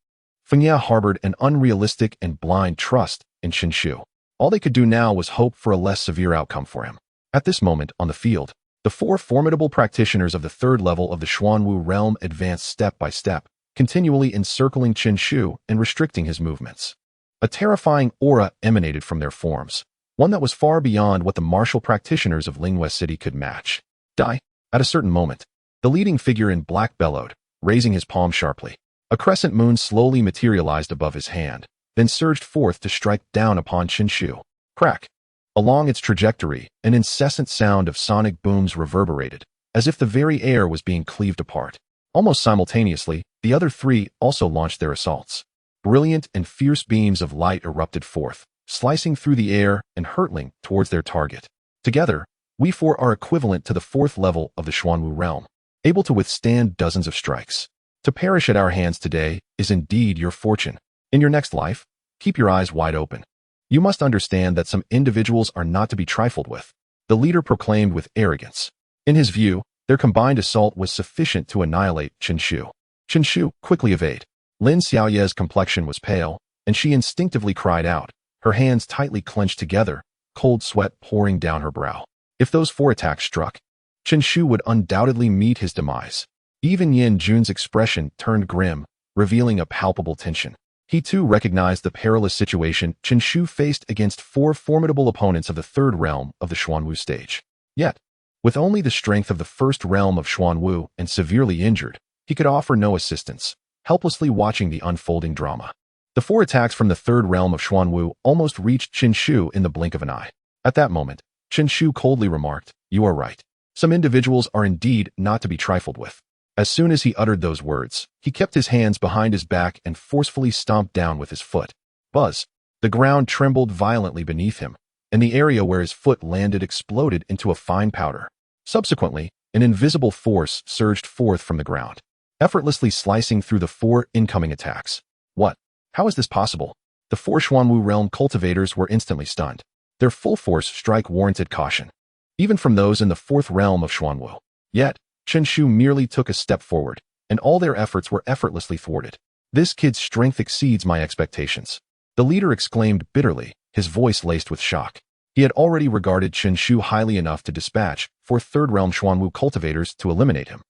Fengya harbored an unrealistic and blind trust in Chen Shu. All they could do now was hope for a less severe outcome for him. At this moment, on the field, the 4 formidable practitioners of the 3rd level of the Xuanwu realm advanced step by step, continually encircling Chen Shu and restricting his movements. A terrifying aura emanated from their forms, one that was far beyond what the martial practitioners of Linghua City could match. Die. At a certain moment, the leading figure in black bellowed, raising his palm sharply. A crescent moon slowly materialized above his hand, then surged forth to strike down upon Chen Shu. Crack. Along its trajectory, an incessant sound of sonic booms reverberated, as if the very air was being cleaved apart. Almost simultaneously, the other 3 also launched their assaults. Brilliant and fierce beams of light erupted forth, slicing through the air and hurtling towards their target. Together, we 4 are equivalent to the 4th level of the Xuanwu realm, able to withstand dozens of strikes. To perish at our hands today is indeed your fortune. In your next life, keep your eyes wide open. You must understand that some individuals are not to be trifled with, the leader proclaimed with arrogance. In his view, their combined assault was sufficient to annihilate Chen Shu. Chen Shu, quickly evade. Lin Xiaoya's complexion was pale, and she instinctively cried out, her hands tightly clenched together, cold sweat pouring down her brow. If those 4 attacks struck, Chen Shu would undoubtedly meet his demise. Even Yin Jun's expression turned grim, revealing a palpable tension. He too recognized the perilous situation Chen Shu faced against 4 formidable opponents of the 3rd realm of the Xuanwu stage. Yet, with only the strength of the 1st realm of Xuanwu and severely injured, he could offer no assistance, helplessly watching the unfolding drama. The 4 attacks from the 3rd realm of Xuanwu almost reached Chen Shu in the blink of an eye. At that moment, Chen Shu coldly remarked, "You are right. Some individuals are indeed not to be trifled with." As soon as he uttered those words, he kept his hands behind his back and forcefully stomped down with his foot. Buzz! The ground trembled violently beneath him, and the area where his foot landed exploded into a fine powder. Subsequently, an invisible force surged forth from the ground, effortlessly slicing through the 4 incoming attacks. What? How is this possible? The 4 Xuanwu realm cultivators were instantly stunned. Their full force strike warranted caution, even from those in the 4th realm of Xuanwu. Yet, Chen Shu merely took a step forward, and all their efforts were effortlessly thwarted. This kid's strength exceeds my expectations. The leader exclaimed bitterly, his voice laced with shock. He had already regarded Chen Shu highly enough to dispatch 4 third-realm Xuanwu cultivators to eliminate him,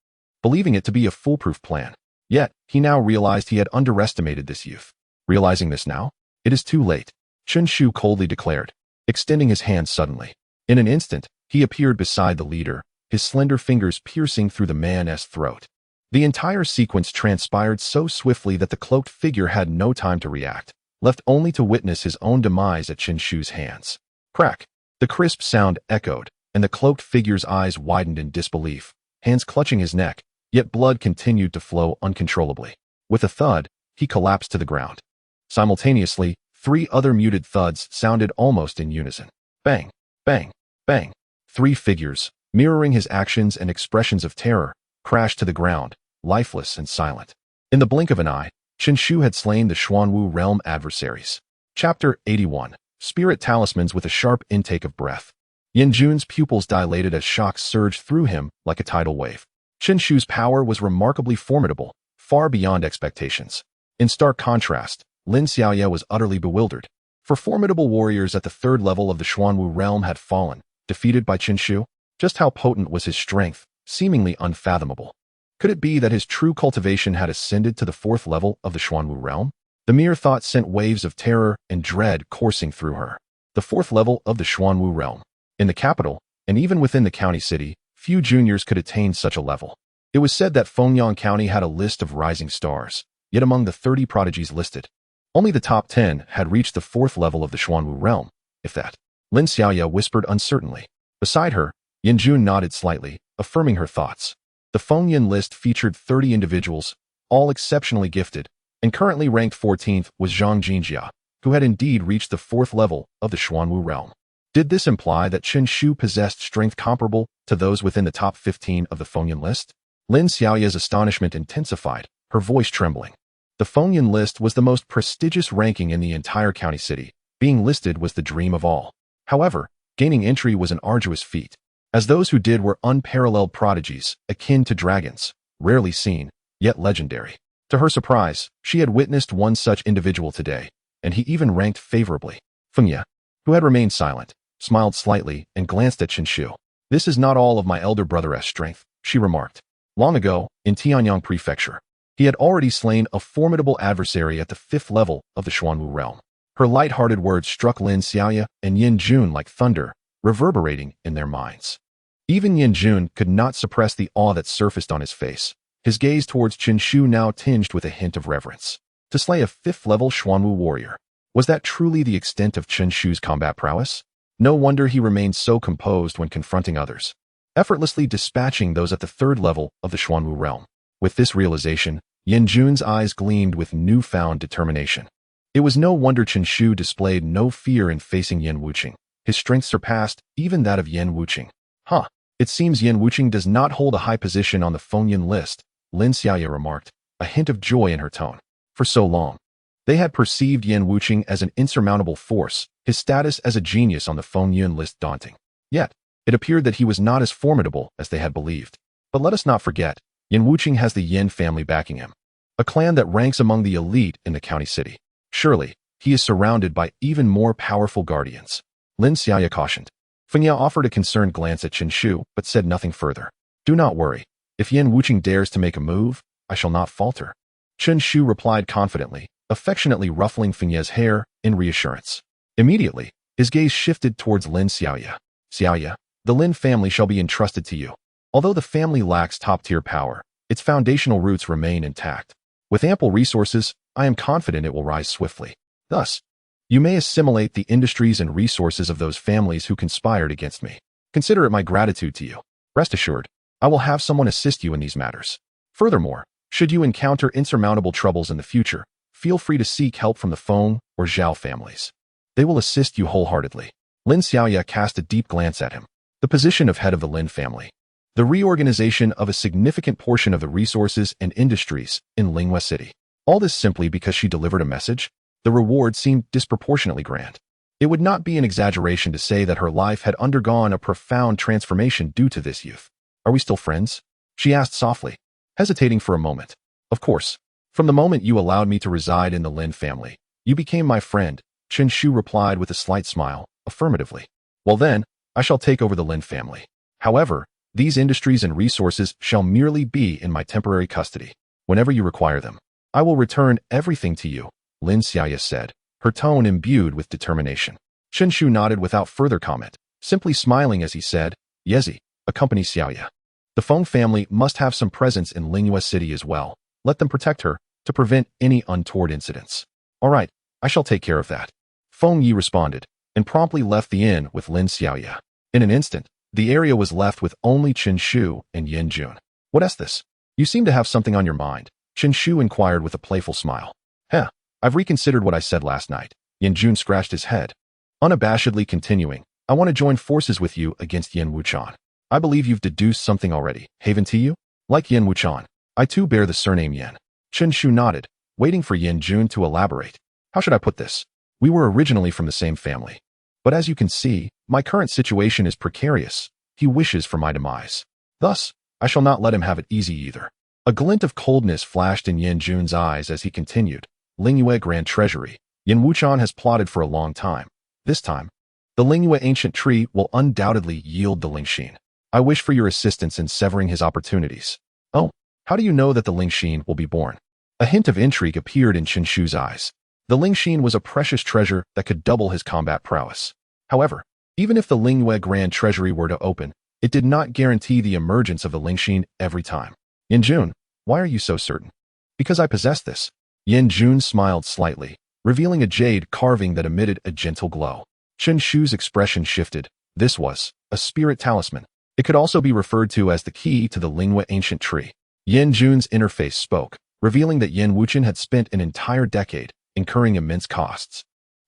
believing it to be a foolproof plan. Yet, he now realized he had underestimated this youth. Realizing this now? It is too late, Chen Shu coldly declared, extending his hand suddenly. In an instant, he appeared beside the leader, his slender fingers piercing through the man's throat. The entire sequence transpired so swiftly that the cloaked figure had no time to react, left only to witness his own demise at Chen Shu's hands. Crack! The crisp sound echoed, and the cloaked figure's eyes widened in disbelief, hands clutching his neck, yet blood continued to flow uncontrollably. With a thud, he collapsed to the ground. Simultaneously, 3 other muted thuds sounded almost in unison. Bang! Bang! Bang! 3 figures, mirroring his actions and expressions of terror, crashed to the ground, lifeless and silent. In the blink of an eye, Chen Shu had slain the Xuanwu realm adversaries. Chapter 81. Spirit Talismans with a sharp intake of breath. Yan Jun's pupils dilated as shock surged through him like a tidal wave. Chen Shu's power was remarkably formidable, far beyond expectations. In stark contrast, Lin Xiaoye was utterly bewildered. For formidable warriors at the 3rd level of the Xuanwu realm had fallen, defeated by Chen Shu. Just how potent was his strength, seemingly unfathomable. Could it be that his true cultivation had ascended to the 4th level of the Xuanwu realm? The mere thought sent waves of terror and dread coursing through her. The 4th level of the Xuanwu realm. In the capital, and even within the county city, few juniors could attain such a level. It was said that Fengyang County had a list of rising stars, yet among the 30 prodigies listed, only the top 10 had reached the 4th level of the Xuanwu realm, if that. Lin Xiaoye whispered uncertainly. Beside her, Yan Jun nodded slightly, affirming her thoughts. The Fengyang list featured 30 individuals, all exceptionally gifted, and currently ranked 14th was Zhang Jinjia, who had indeed reached the 4th level of the Xuanwu realm. Did this imply that Chen Shu possessed strength comparable to those within the top 15 of the Fengyang list? Lin Xiaoye's astonishment intensified, her voice trembling. The Fengyang list was the most prestigious ranking in the entire county city. Being listed was the dream of all. However, gaining entry was an arduous feat, as those who did were unparalleled prodigies, akin to dragons, rarely seen, yet legendary. To her surprise, she had witnessed one such individual today, and he even ranked favorably. Fengye, who had remained silent, smiled slightly and glanced at Chen Shu. This is not all of my elder brother's strength, she remarked. Long ago, in Tianyang Prefecture, he had already slain a formidable adversary at the 5th level of the Xuanwu realm. Her light-hearted words struck Lin Xiaoye and Yan Jun like thunder, reverberating in their minds. Even Yan Jun could not suppress the awe that surfaced on his face, his gaze towards Chen Shu now tinged with a hint of reverence. To slay a 5th-level Xuanwu warrior, was that truly the extent of Chen Shu's combat prowess? No wonder he remained so composed when confronting others, effortlessly dispatching those at the 3rd level of the Xuanwu realm. With this realization, Yan Jun's eyes gleamed with newfound determination. It was no wonder Chen Shu displayed no fear in facing Yan Wuqing. His strength surpassed even that of Yan Wuqing. It seems Yan Wuqing does not hold a high position on the Fengyang list, Lin Xiaoye remarked, a hint of joy in her tone. For so long, they had perceived Yan Wuqing as an insurmountable force, his status as a genius on the Fengyang list daunting. Yet, it appeared that he was not as formidable as they had believed. But let us not forget, Yan Wuqing has the Yan family backing him, a clan that ranks among the elite in the county city. Surely, he is surrounded by even more powerful guardians. Lin Xiaoye cautioned. Fengye offered a concerned glance at Chen Shu, but said nothing further. Do not worry. If Yan Wuqing dares to make a move, I shall not falter. Chen Shu replied confidently, affectionately ruffling Fengye's hair in reassurance. Immediately, his gaze shifted towards Lin Xiaoye. Xiaoye, the Lin family shall be entrusted to you. Although the family lacks top-tier power, its foundational roots remain intact. With ample resources, I am confident it will rise swiftly. Thus, you may assimilate the industries and resources of those families who conspired against me. Consider it my gratitude to you. Rest assured, I will have someone assist you in these matters. Furthermore, should you encounter insurmountable troubles in the future, feel free to seek help from the Feng or Zhao families. They will assist you wholeheartedly. Lin Xiaoye cast a deep glance at him. The position of head of the Lin family. The reorganization of a significant portion of the resources and industries in Linghua City. All this simply because she delivered a message? The reward seemed disproportionately grand. It would not be an exaggeration to say that her life had undergone a profound transformation due to this youth. Are we still friends? She asked softly, hesitating for a moment. Of course. From the moment you allowed me to reside in the Lin family, you became my friend, Chen Shu replied with a slight smile, affirmatively. Well then, I shall take over the Lin family. However, these industries and resources shall merely be in my temporary custody. Whenever you require them, I will return everything to you, Lin Xiaoya said, her tone imbued with determination. Chen Shu nodded without further comment, simply smiling as he said, Yezi, accompany Xiaoya. The Feng family must have some presence in Lingyue City as well. Let them protect her to prevent any untoward incidents. All right, I shall take care of that. Feng Yi responded, and promptly left the inn with Lin Xiaoya. In an instant, the area was left with only Chen Shu and Yin Jun. What is this? You seem to have something on your mind, Chen Shu inquired with a playful smile. I've reconsidered what I said last night. Yin Jun scratched his head. Unabashedly continuing, I want to join forces with you against Yin Wuchan. I believe you've deduced something already. Haven to you? Like Yin Wuchan, I too bear the surname Yin. Chen Shu nodded, waiting for Yin Jun to elaborate. How should I put this? We were originally from the same family. But as you can see, my current situation is precarious. He wishes for my demise. Thus, I shall not let him have it easy either. A glint of coldness flashed in Yin Jun's eyes as he continued. Lingyue Grand Treasury. Yin Wuchan has plotted for a long time. This time, the Lingyue ancient tree will undoubtedly yield the Lingxin. I wish for your assistance in severing his opportunities. Oh, how do you know that the Lingxin will be born? A hint of intrigue appeared in Chen Shu's eyes. The Lingxin was a precious treasure that could double his combat prowess. However, even if the Lingyue Grand Treasury were to open, it did not guarantee the emergence of the Lingxin every time. Yin Jun, why are you so certain? Because I possess this. Yin Jun smiled slightly, revealing a jade carving that emitted a gentle glow. Chen Shu's expression shifted. This was a spirit talisman. It could also be referred to as the key to the Lingyue ancient tree. Yin Jun's interface spoke, revealing that Yin Wuchen had spent an entire decade, incurring immense costs,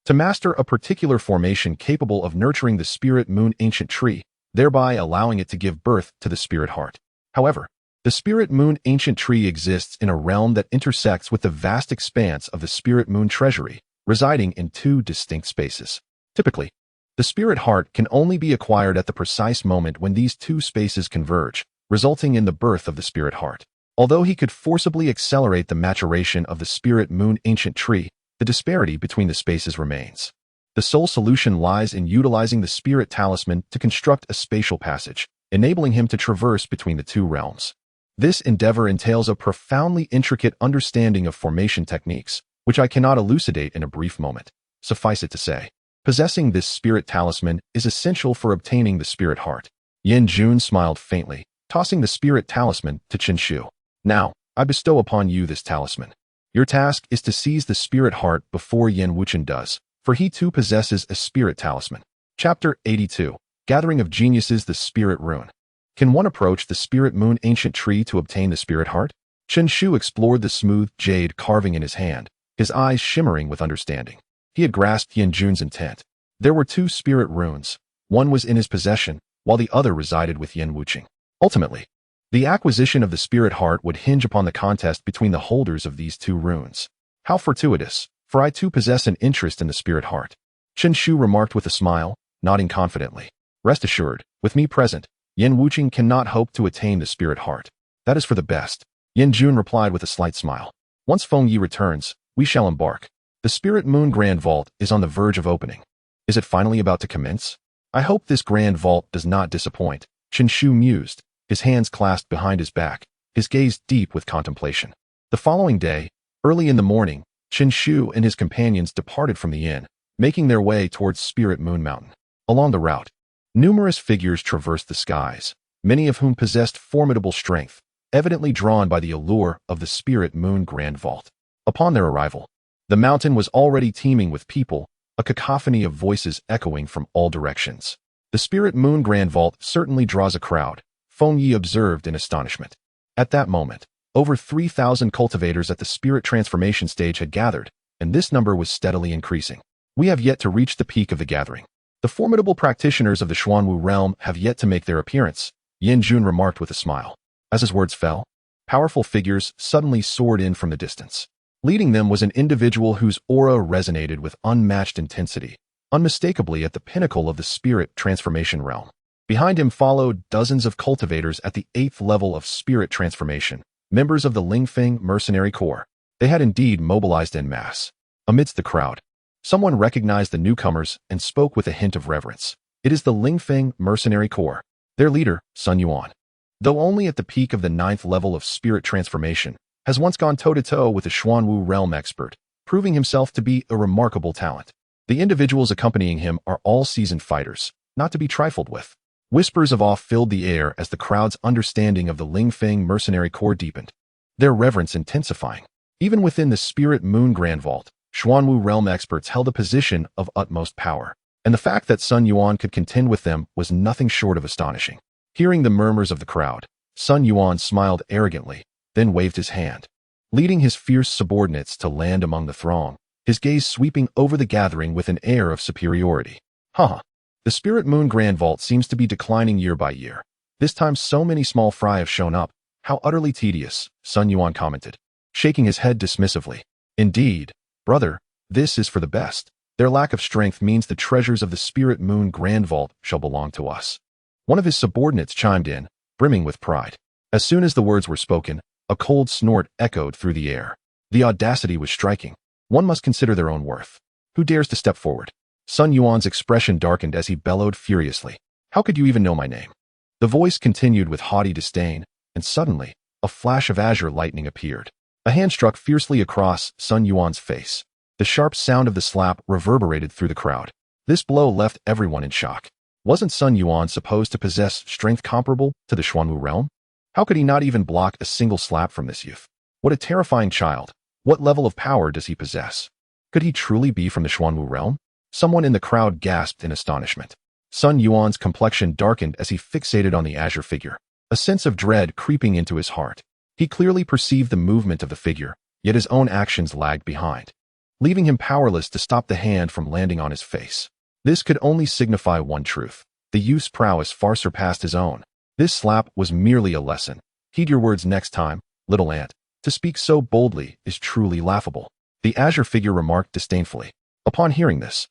to master a particular formation capable of nurturing the spirit moon ancient tree, thereby allowing it to give birth to the spirit heart. However, the spirit moon ancient tree exists in a realm that intersects with the vast expanse of the spirit moon treasury, residing in two distinct spaces. Typically, the spirit heart can only be acquired at the precise moment when these two spaces converge, resulting in the birth of the spirit heart. Although he could forcibly accelerate the maturation of the spirit moon ancient tree, the disparity between the spaces remains. The sole solution lies in utilizing the spirit talisman to construct a spatial passage, enabling him to traverse between the two realms. This endeavor entails a profoundly intricate understanding of formation techniques, which I cannot elucidate in a brief moment. Suffice it to say, possessing this spirit talisman is essential for obtaining the spirit heart. Yin Jun smiled faintly, tossing the spirit talisman to Chen Shu. Now, I bestow upon you this talisman. Your task is to seize the spirit heart before Yin Wuchen does, for he too possesses a spirit talisman. Chapter 82. Gathering of Geniuses, the Spirit Rune. Can one approach the spirit moon ancient tree to obtain the spirit heart? Chen Shu explored the smooth jade carving in his hand, his eyes shimmering with understanding. He had grasped Yin Jun's intent. There were two spirit runes. One was in his possession, while the other resided with Yin Wucheng. Ultimately, the acquisition of the spirit heart would hinge upon the contest between the holders of these two runes. How fortuitous, for I too possess an interest in the spirit heart. Chen Shu remarked with a smile, nodding confidently. Rest assured, with me present, Yin Wucheng cannot hope to attain the spirit heart. That is for the best. Yin Jun replied with a slight smile. Once Feng Yi returns, we shall embark. The Spirit Moon Grand Vault is on the verge of opening. Is it finally about to commence? I hope this Grand Vault does not disappoint, Chen Shu mused, his hands clasped behind his back, his gaze deep with contemplation. The following day, early in the morning, Chen Shu and his companions departed from the inn, making their way towards Spirit Moon Mountain. Along the route, numerous figures traversed the skies, many of whom possessed formidable strength, evidently drawn by the allure of the Spirit Moon Grand Vault. Upon their arrival, the mountain was already teeming with people, a cacophony of voices echoing from all directions. The Spirit Moon Grand Vault certainly draws a crowd, Feng Yi observed in astonishment. At that moment, over 3,000 cultivators at the spirit transformation stage had gathered, and this number was steadily increasing. We have yet to reach the peak of the gathering. The formidable practitioners of the Xuanwu realm have yet to make their appearance, Yin Jun remarked with a smile. As his words fell, powerful figures suddenly soared in from the distance. Leading them was an individual whose aura resonated with unmatched intensity, unmistakably at the pinnacle of the spirit transformation realm. Behind him followed dozens of cultivators at the 8th level of spirit transformation, members of the Lingfeng mercenary corps. They had indeed mobilized en masse. Amidst the crowd, someone recognized the newcomers and spoke with a hint of reverence. It is the Lingfeng mercenary corps. Their leader, Sun Yuan, though only at the peak of the 9th level of spirit transformation, has once gone toe-to-toe with a Xuanwu realm expert, proving himself to be a remarkable talent. The individuals accompanying him are all seasoned fighters, not to be trifled with. Whispers of awe filled the air as the crowd's understanding of the Lingfeng mercenary corps deepened, their reverence intensifying. Even within the Spirit Moon Grand Vault, Xuanwu realm experts held a position of utmost power, and the fact that Sun Yuan could contend with them was nothing short of astonishing. Hearing the murmurs of the crowd, Sun Yuan smiled arrogantly, then waved his hand, leading his fierce subordinates to land among the throng, his gaze sweeping over the gathering with an air of superiority. Haha. The Spirit Moon Grand Vault seems to be declining year by year. This time so many small fry have shown up. How utterly tedious, Sun Yuan commented, shaking his head dismissively. Indeed, brother, this is for the best. Their lack of strength means the treasures of the Spirit Moon Grand Vault shall belong to us. One of his subordinates chimed in, brimming with pride. As soon as the words were spoken, a cold snort echoed through the air. The audacity was striking. One must consider their own worth. Who dares to step forward? Sun Yuan's expression darkened as he bellowed furiously. How could you even know my name? The voice continued with haughty disdain, and suddenly, a flash of azure lightning appeared. A hand struck fiercely across Sun Yuan's face. The sharp sound of the slap reverberated through the crowd. This blow left everyone in shock. Wasn't Sun Yuan supposed to possess strength comparable to the Xuanwu realm? How could he not even block a single slap from this youth? What a terrifying child. What level of power does he possess? Could he truly be from the Xuanwu realm? Someone in the crowd gasped in astonishment. Sun Yuan's complexion darkened as he fixated on the azure figure, a sense of dread creeping into his heart. He clearly perceived the movement of the figure, yet his own actions lagged behind, leaving him powerless to stop the hand from landing on his face. This could only signify one truth. The youth's prowess far surpassed his own. This slap was merely a lesson. Heed your words next time, little ant. To speak so boldly is truly laughable. The azure figure remarked disdainfully. Upon hearing this,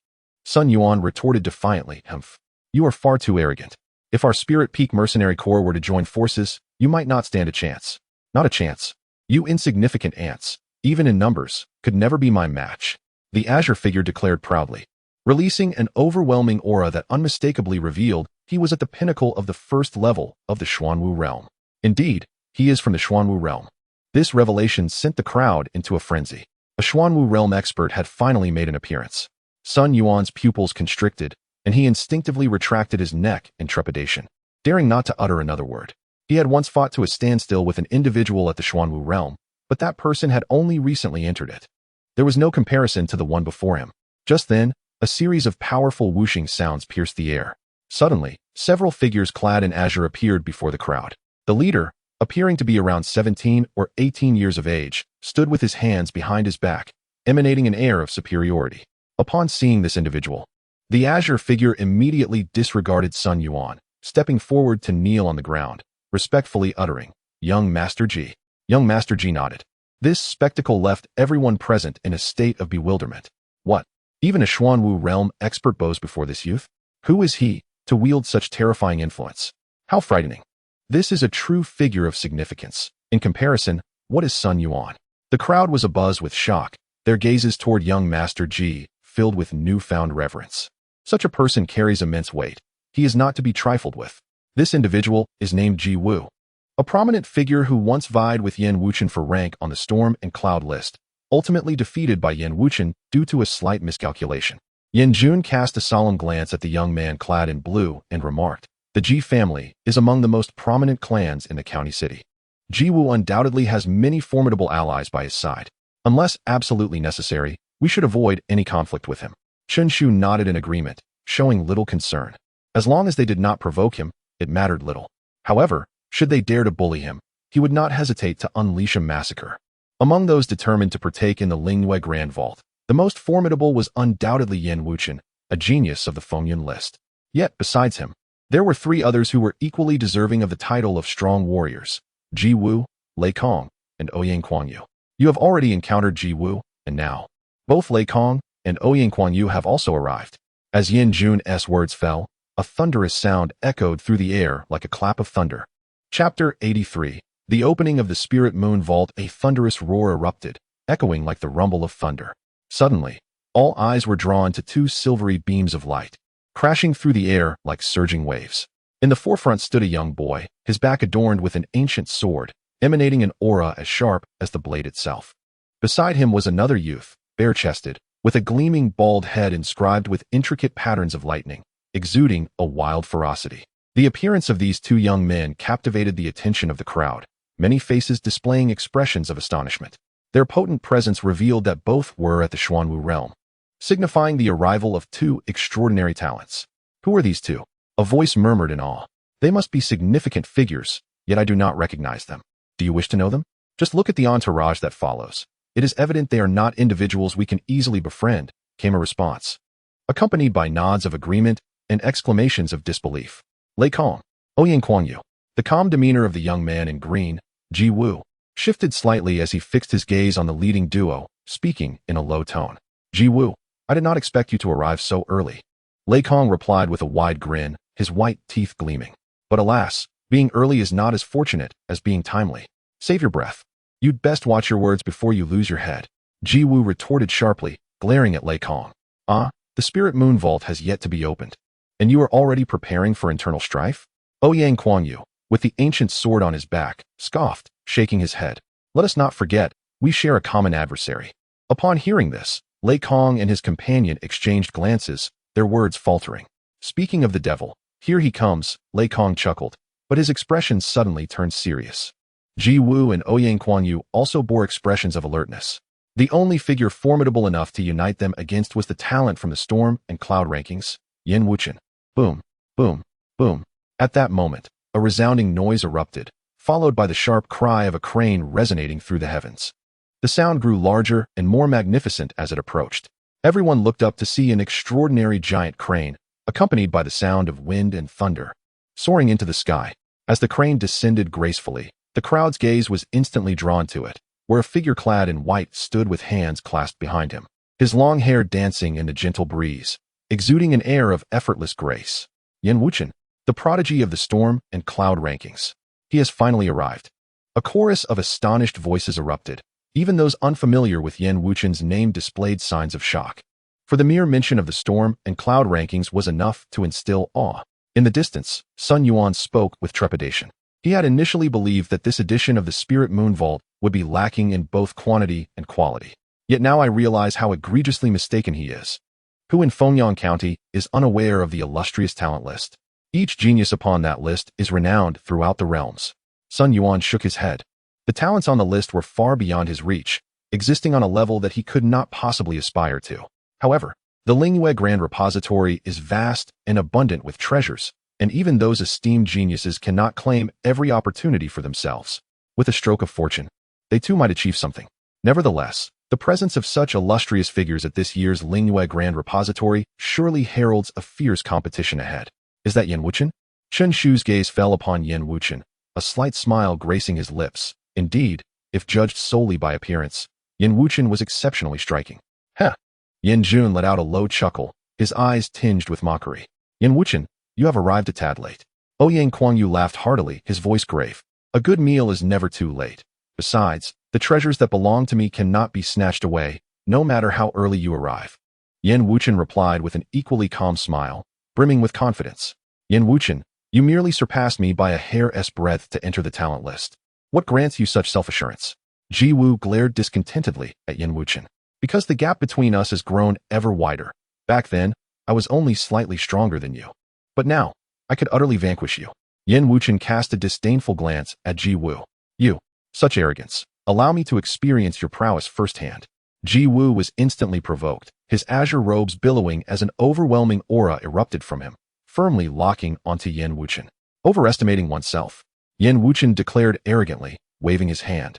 Sun Yuan retorted defiantly, "Humph. You are far too arrogant. If our Spirit Peak Mercenary Corps were to join forces, you might not stand a chance. Not a chance. You insignificant ants, even in numbers, could never be my match," the azure figure declared proudly, releasing an overwhelming aura that unmistakably revealed he was at the pinnacle of the 1st level of the Xuanwu realm. Indeed, he is from the Xuanwu realm. This revelation sent the crowd into a frenzy. A Xuanwu realm expert had finally made an appearance. Sun Yuan's pupils constricted, and he instinctively retracted his neck in trepidation, daring not to utter another word. He had once fought to a standstill with an individual at the Xuanwu realm, but that person had only recently entered it. There was no comparison to the one before him. Just then, a series of powerful whooshing sounds pierced the air. Suddenly, several figures clad in azure appeared before the crowd. The leader, appearing to be around 17 or 18 years of age, stood with his hands behind his back, emanating an air of superiority. Upon seeing this individual, the azure figure immediately disregarded Sun Yuan, stepping forward to kneel on the ground, respectfully uttering, "Young Master Ji." Young Master Ji nodded. This spectacle left everyone present in a state of bewilderment. What? Even a Xuanwu realm expert bows before this youth? Who is he, to wield such terrifying influence? How frightening. This is a true figure of significance. In comparison, what is Sun Yuan? The crowd was abuzz with shock, their gazes toward young Master Ji filled with newfound reverence. Such a person carries immense weight. He is not to be trifled with. This individual is named Ji Wu, a prominent figure who once vied with Yan Wuchen for rank on the Storm and Cloud list, ultimately defeated by Yan Wuchen due to a slight miscalculation. Yan Jun cast a solemn glance at the young man clad in blue and remarked, "The Ji family is among the most prominent clans in the county city. Ji Wu undoubtedly has many formidable allies by his side. Unless absolutely necessary, we should avoid any conflict with him." Chen Shu nodded in agreement, showing little concern. As long as they did not provoke him, it mattered little. However, should they dare to bully him, he would not hesitate to unleash a massacre. Among those determined to partake in the Lingyue Grand Vault, the most formidable was undoubtedly Yan Wuchen, a genius of the Fengyun list. Yet, besides him, there were 3 others who were equally deserving of the title of strong warriors: Ji Wu, Lei Kong, and Ouyang Kuangyu. You have already encountered Ji Wu, and now both Lei Kong and Ouyang Kuan Yu have also arrived. As Yin Jun's words fell, a thunderous sound echoed through the air like a clap of thunder. Chapter 83. The opening of the Spirit Moon Vault. A thunderous roar erupted, echoing like the rumble of thunder. Suddenly, all eyes were drawn to two silvery beams of light, crashing through the air like surging waves. In the forefront stood a young boy, his back adorned with an ancient sword, emanating an aura as sharp as the blade itself. Beside him was another youth, bare-chested, with a gleaming bald head inscribed with intricate patterns of lightning, exuding a wild ferocity. The appearance of these two young men captivated the attention of the crowd, many faces displaying expressions of astonishment. Their potent presence revealed that both were at the Xuanwu realm, signifying the arrival of two extraordinary talents. Who are these two? A voice murmured in awe. They must be significant figures, yet I do not recognize them. Do you wish to know them? Just look at the entourage that follows. It is evident they are not individuals we can easily befriend, came a response, accompanied by nods of agreement and exclamations of disbelief. Lei Kong, Ouyang Kuan Yu. The calm demeanor of the young man in green, Ji Wu, shifted slightly as he fixed his gaze on the leading duo, speaking in a low tone. Ji Wu, I did not expect you to arrive so early. Lei Kong replied with a wide grin, his white teeth gleaming. But alas, being early is not as fortunate as being timely. Save your breath. You'd best watch your words before you lose your head. Ji Wu retorted sharply, glaring at Lei Kong. The Spirit Moon Vault has yet to be opened. And you are already preparing for internal strife? Ouyang Kuan Yu, with the ancient sword on his back, scoffed, shaking his head. Let us not forget, we share a common adversary. Upon hearing this, Lei Kong and his companion exchanged glances, their words faltering. Speaking of the devil, here he comes, Lei Kong chuckled, but his expression suddenly turned serious. Ji Wu and Ouyang Kuan Yu also bore expressions of alertness. The only figure formidable enough to unite them against was the talent from the Storm and Cloud rankings, Yin Wuchen. Boom, boom, boom. At that moment, a resounding noise erupted, followed by the sharp cry of a crane resonating through the heavens. The sound grew larger and more magnificent as it approached. Everyone looked up to see an extraordinary giant crane, accompanied by the sound of wind and thunder, soaring into the sky. As the crane descended gracefully, the crowd's gaze was instantly drawn to it, where a figure clad in white stood with hands clasped behind him, his long hair dancing in the gentle breeze, exuding an air of effortless grace. Yin Wuchen, the prodigy of the Storm and Cloud rankings. He has finally arrived. A chorus of astonished voices erupted. Even those unfamiliar with Yin Wuchen's name displayed signs of shock. For the mere mention of the Storm and Cloud rankings was enough to instill awe. In the distance, Sun Yuan spoke with trepidation. He had initially believed that this edition of the Spirit Moon Vault would be lacking in both quantity and quality. Yet now I realize how egregiously mistaken he is. Who in Fengyang County is unaware of the illustrious talent list? Each genius upon that list is renowned throughout the realms. Sun Yuan shook his head. The talents on the list were far beyond his reach, existing on a level that he could not possibly aspire to. However, the Lingyue Grand Repository is vast and abundant with treasures, and even those esteemed geniuses cannot claim every opportunity for themselves. With a stroke of fortune, they too might achieve something. Nevertheless, the presence of such illustrious figures at this year's Lingyue Grand Repository surely heralds a fierce competition ahead. Is that Yin Wuchen? Chen Shu's gaze fell upon Yin Wuchen, a slight smile gracing his lips. Indeed, if judged solely by appearance, Yin Wuchen was exceptionally striking. Heh! Yin Jun let out a low chuckle, his eyes tinged with mockery. Yin Wuchen, you have arrived a tad late. Ouyang Kuan Yu laughed heartily, his voice grave. A good meal is never too late. Besides, the treasures that belong to me cannot be snatched away, no matter how early you arrive. Yin Wuchen replied with an equally calm smile, brimming with confidence. Yin Wuchen, you merely surpassed me by a hair's breadth to enter the talent list. What grants you such self-assurance? Ji Wu glared discontentedly at Yin Wuchen. Because the gap between us has grown ever wider. Back then, I was only slightly stronger than you. But now, I could utterly vanquish you. Yin Wuchen cast a disdainful glance at Ji Wu. You, such arrogance. Allow me to experience your prowess firsthand. Ji Wu was instantly provoked, his azure robes billowing as an overwhelming aura erupted from him, firmly locking onto Yin Wuchen. Overestimating oneself, Yin Wuchen declared arrogantly, waving his hand.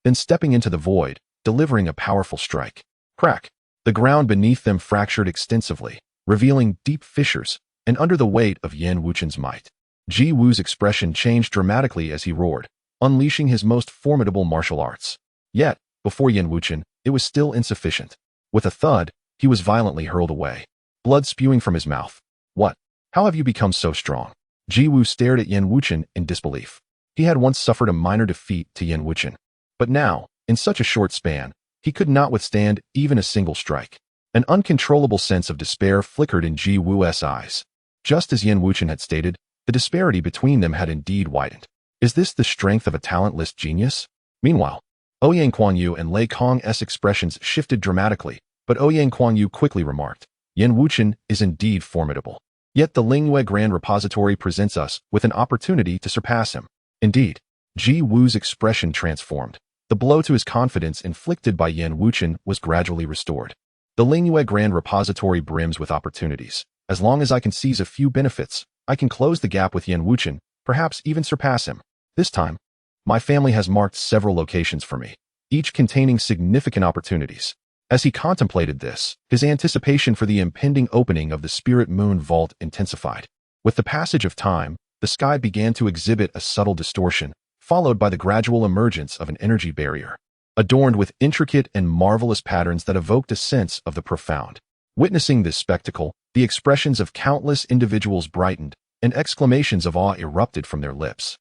Then stepping into the void, delivering a powerful strike. Crack! The ground beneath them fractured extensively, revealing deep fissures, and under the weight of Yin Wuchen's might, Ji Wu's expression changed dramatically as he roared, unleashing his most formidable martial arts. Yet, Before Yin Wuchen, it was still insufficient. With a thud, he was violently hurled away, blood spewing from his mouth. What? How have you become so strong? Ji Wu stared at Yin Wuchen in disbelief. He had once suffered a minor defeat to Yin Wuchen, but now, in such a short span, he could not withstand even a single strike. An uncontrollable sense of despair flickered in Ji Wu's eyes. Just as Yin Wuchen had stated, the disparity between them had indeed widened. Is this the strength of a talentless genius? Meanwhile, Ouyang Kuan-yu and Lei Kong's expressions shifted dramatically, but Ouyang Kuan-yu quickly remarked, Yin Wuchen is indeed formidable. Yet the Lingyue Grand Repository presents us with an opportunity to surpass him. Indeed, Ji Wu's expression transformed. The blow to his confidence inflicted by Yin Wuchen was gradually restored. The Lingyue Grand Repository brims with opportunities. As long as I can seize a few benefits, I can close the gap with Yin Wuchen, perhaps even surpass him. This time, my family has marked several locations for me, each containing significant opportunities. As he contemplated this, his anticipation for the impending opening of the Spirit Moon Vault intensified. With the passage of time, the sky began to exhibit a subtle distortion, followed by the gradual emergence of an energy barrier, adorned with intricate and marvelous patterns that evoked a sense of the profound. Witnessing this spectacle, the expressions of countless individuals brightened, and exclamations of awe erupted from their lips.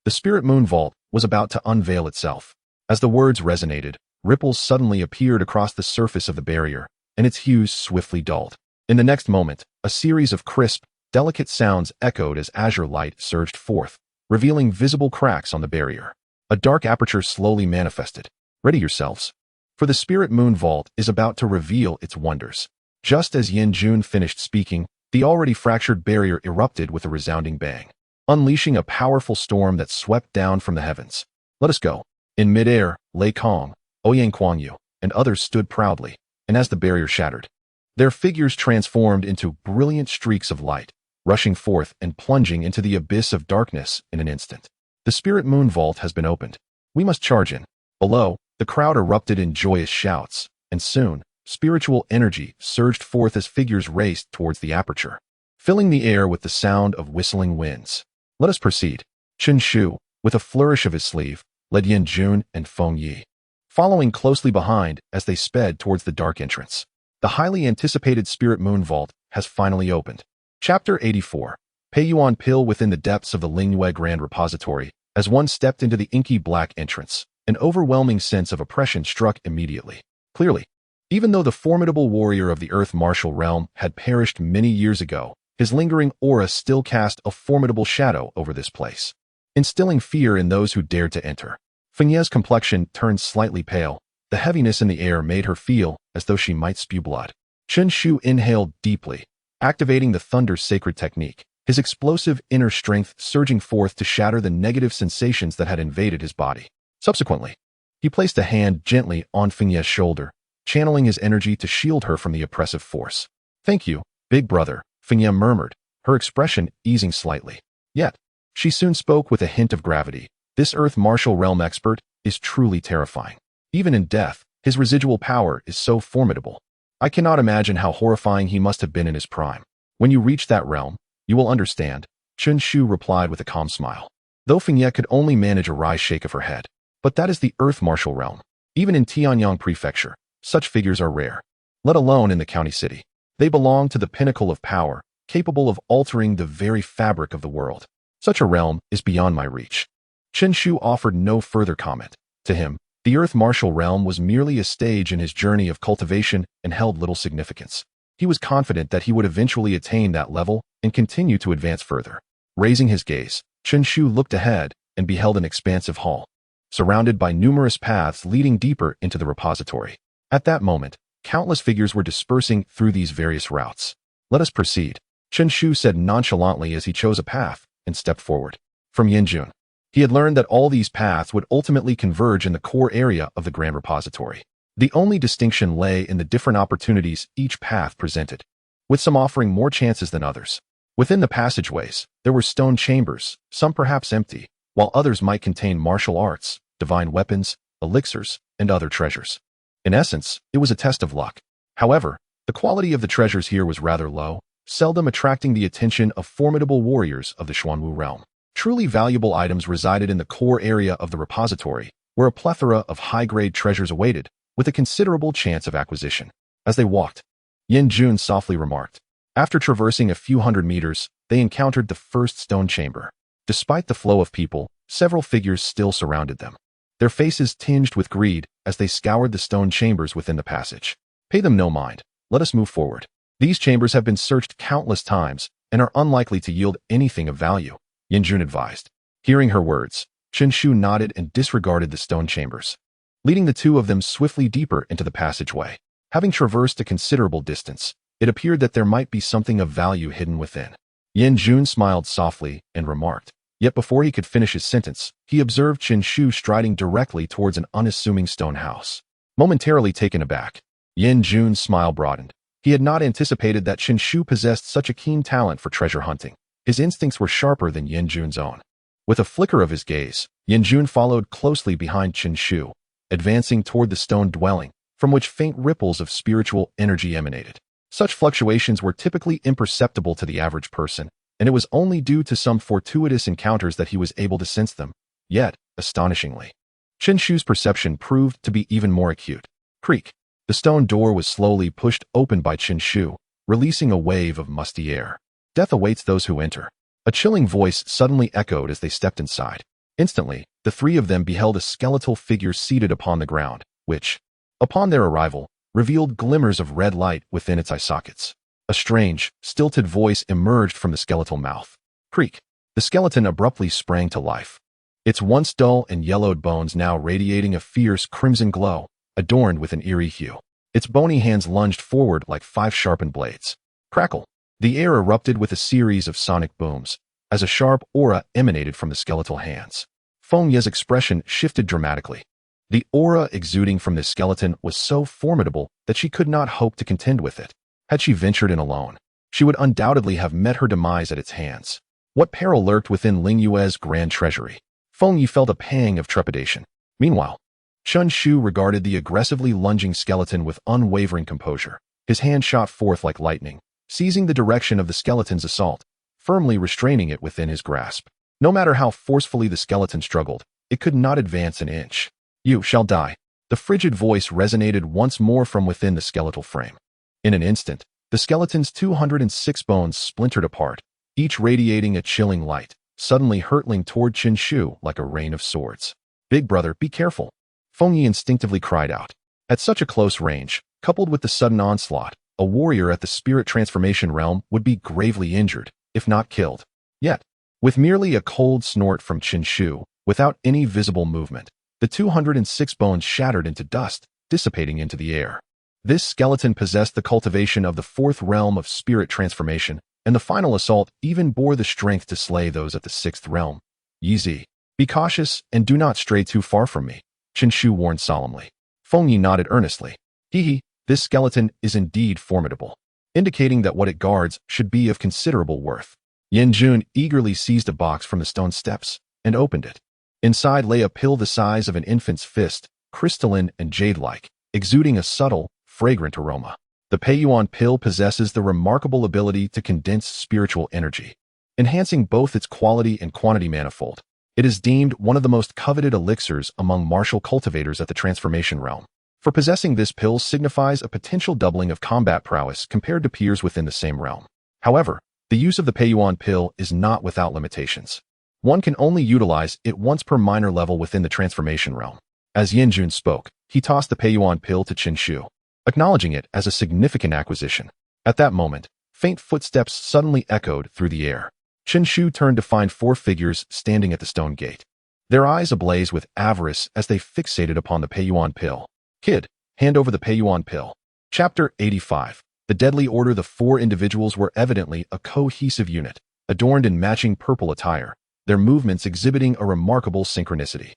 The Spirit Moon Vault was about to unveil itself. As the words resonated, ripples suddenly appeared across the surface of the barrier, and its hues swiftly dulled. In the next moment, a series of crisp, delicate sounds echoed as azure light surged forth, revealing visible cracks on the barrier. A dark aperture slowly manifested. Ready yourselves, for the Spirit Moon Vault is about to reveal its wonders. Just as Yin Jun finished speaking, the already fractured barrier erupted with a resounding bang, unleashing a powerful storm that swept down from the heavens. Let us go. In midair, Lei Kong, Ouyang Kuan-yu, and others stood proudly, and as the barrier shattered, their figures transformed into brilliant streaks of light, rushing forth and plunging into the abyss of darkness in an instant. The Spirit Moon Vault has been opened. We must charge in. Below, the crowd erupted in joyous shouts, and soon, spiritual energy surged forth as figures raced towards the aperture, filling the air with the sound of whistling winds. Let us proceed. Chen Shu, with a flourish of his sleeve, led Yin Jun and Feng Yi, following closely behind as they sped towards the dark entrance. The highly anticipated Spirit Moon Vault has finally opened. Chapter 84. Pei Yuan Pill within the depths of the Lingyue Grand Repository. As one stepped into the inky black entrance, an overwhelming sense of oppression struck immediately. Clearly, even though the formidable warrior of the Earth Martial Realm had perished many years ago, his lingering aura still cast a formidable shadow over this place, instilling fear in those who dared to enter. Feng Ye's complexion turned slightly pale. The heaviness in the air made her feel as though she might spew blood. Chen Shu inhaled deeply, activating the Thunder's sacred technique, his explosive inner strength surging forth to shatter the negative sensations that had invaded his body. Subsequently, he placed a hand gently on Feng Ye's shoulder, channeling his energy to shield her from the oppressive force. Thank you, big brother, Feng Ye murmured, her expression easing slightly. Yet, she soon spoke with a hint of gravity. This Earth Martial Realm expert is truly terrifying. Even in death, his residual power is so formidable. I cannot imagine how horrifying he must have been in his prime. When you reach that realm, you will understand, Chen Shu replied with a calm smile. Though Feng Ye could only manage a wry shake of her head. But that is the Earth Martial Realm. Even in Tianyang Prefecture, such figures are rare, let alone in the county city. They belong to the pinnacle of power, capable of altering the very fabric of the world. Such a realm is beyond my reach. Chen Shu offered no further comment. To him, the Earth Martial Realm was merely a stage in his journey of cultivation and held little significance. He was confident that he would eventually attain that level and continue to advance further. Raising his gaze, Chen Shu looked ahead and beheld an expansive hall, surrounded by numerous paths leading deeper into the repository. At that moment, countless figures were dispersing through these various routes. Let us proceed, Chen Shu said nonchalantly as he chose a path and stepped forward. From Yin Jun, he had learned that all these paths would ultimately converge in the core area of the Grand Repository. The only distinction lay in the different opportunities each path presented, with some offering more chances than others. Within the passageways, there were stone chambers, some perhaps empty, while others might contain martial arts, divine weapons, elixirs, and other treasures. In essence, it was a test of luck. However, the quality of the treasures here was rather low, seldom attracting the attention of formidable warriors of the Xuanwu realm. Truly valuable items resided in the core area of the repository, where a plethora of high-grade treasures awaited, with a considerable chance of acquisition. As they walked, Yin Jun softly remarked. After traversing a few hundred meters, they encountered the first stone chamber. Despite the flow of people, several figures still surrounded them, their faces tinged with greed as they scoured the stone chambers within the passage. Pay them no mind. Let us move forward. These chambers have been searched countless times and are unlikely to yield anything of value, Yin Jun advised. Hearing her words, Chen Shu nodded and disregarded the stone chambers, leading the two of them swiftly deeper into the passageway. Having traversed a considerable distance, it appeared that there might be something of value hidden within. Yin Jun smiled softly and remarked. Yet before he could finish his sentence, he observed Chen Shu striding directly towards an unassuming stone house. Momentarily taken aback, Yin Jun's smile broadened. He had not anticipated that Chen Shu possessed such a keen talent for treasure hunting. His instincts were sharper than Yin Jun's own. With a flicker of his gaze, Yin Jun followed closely behind Chen Shu, advancing toward the stone dwelling, from which faint ripples of spiritual energy emanated. Such fluctuations were typically imperceptible to the average person, and it was only due to some fortuitous encounters that he was able to sense them. Yet, astonishingly, Chen Shu's perception proved to be even more acute. Creak. The stone door was slowly pushed open by Chen Shu, releasing a wave of musty air. Death awaits those who enter. A chilling voice suddenly echoed as they stepped inside. Instantly, the three of them beheld a skeletal figure seated upon the ground, which, upon their arrival, revealed glimmers of red light within its eye sockets. A strange, stilted voice emerged from the skeletal mouth. Creak. The skeleton abruptly sprang to life, its once dull and yellowed bones now radiating a fierce crimson glow, adorned with an eerie hue. Its bony hands lunged forward like 5 sharpened blades. Crackle. The air erupted with a series of sonic booms, as a sharp aura emanated from the skeletal hands. Feng Ye's expression shifted dramatically. The aura exuding from this skeleton was so formidable that she could not hope to contend with it. Had she ventured in alone, she would undoubtedly have met her demise at its hands. What peril lurked within Ling Yue's grand treasury? Feng Yi felt a pang of trepidation. Meanwhile, Chen Shu regarded the aggressively lunging skeleton with unwavering composure. His hand shot forth like lightning, seizing the direction of the skeleton's assault, firmly restraining it within his grasp. No matter how forcefully the skeleton struggled, it could not advance an inch. You shall die. The frigid voice resonated once more from within the skeletal frame. In an instant, the skeleton's 206 bones splintered apart, each radiating a chilling light, suddenly hurtling toward Chen Shu like a rain of swords. Big brother, be careful. Feng Yi instinctively cried out. At such a close range, coupled with the sudden onslaught, a warrior at the spirit transformation realm would be gravely injured, if not killed. Yet, with merely a cold snort from Chen Shu, without any visible movement, the 206 bones shattered into dust, dissipating into the air. This skeleton possessed the cultivation of the 4th realm of spirit transformation, and the final assault even bore the strength to slay those at the 6th realm. Yi Zi, be cautious and do not stray too far from me, Chen Shu warned solemnly. Feng Yi nodded earnestly. Hee, this skeleton is indeed formidable, indicating that what it guards should be of considerable worth. Yin Jun eagerly seized a box from the stone steps and opened it. Inside lay a pill the size of an infant's fist, crystalline and jade-like, exuding a subtle, fragrant aroma. The Peiyuan pill possesses the remarkable ability to condense spiritual energy, enhancing both its quality and quantity manifold. It is deemed one of the most coveted elixirs among martial cultivators at the transformation realm. For possessing this pill signifies a potential doubling of combat prowess compared to peers within the same realm. However, the use of the Peiyuan pill is not without limitations. One can only utilize it once per minor level within the transformation realm. As Yin Jun spoke, he tossed the Peiyuan pill to Chen Shu, acknowledging it as a significant acquisition. At that moment, faint footsteps suddenly echoed through the air. Chen Shu turned to find 4 figures standing at the stone gate, their eyes ablaze with avarice as they fixated upon the Peiyuan pill. Kid, hand over the Peiyuan pill. Chapter 85. The Deadly Order. The 4 individuals were evidently a cohesive unit, adorned in matching purple attire, their movements exhibiting a remarkable synchronicity.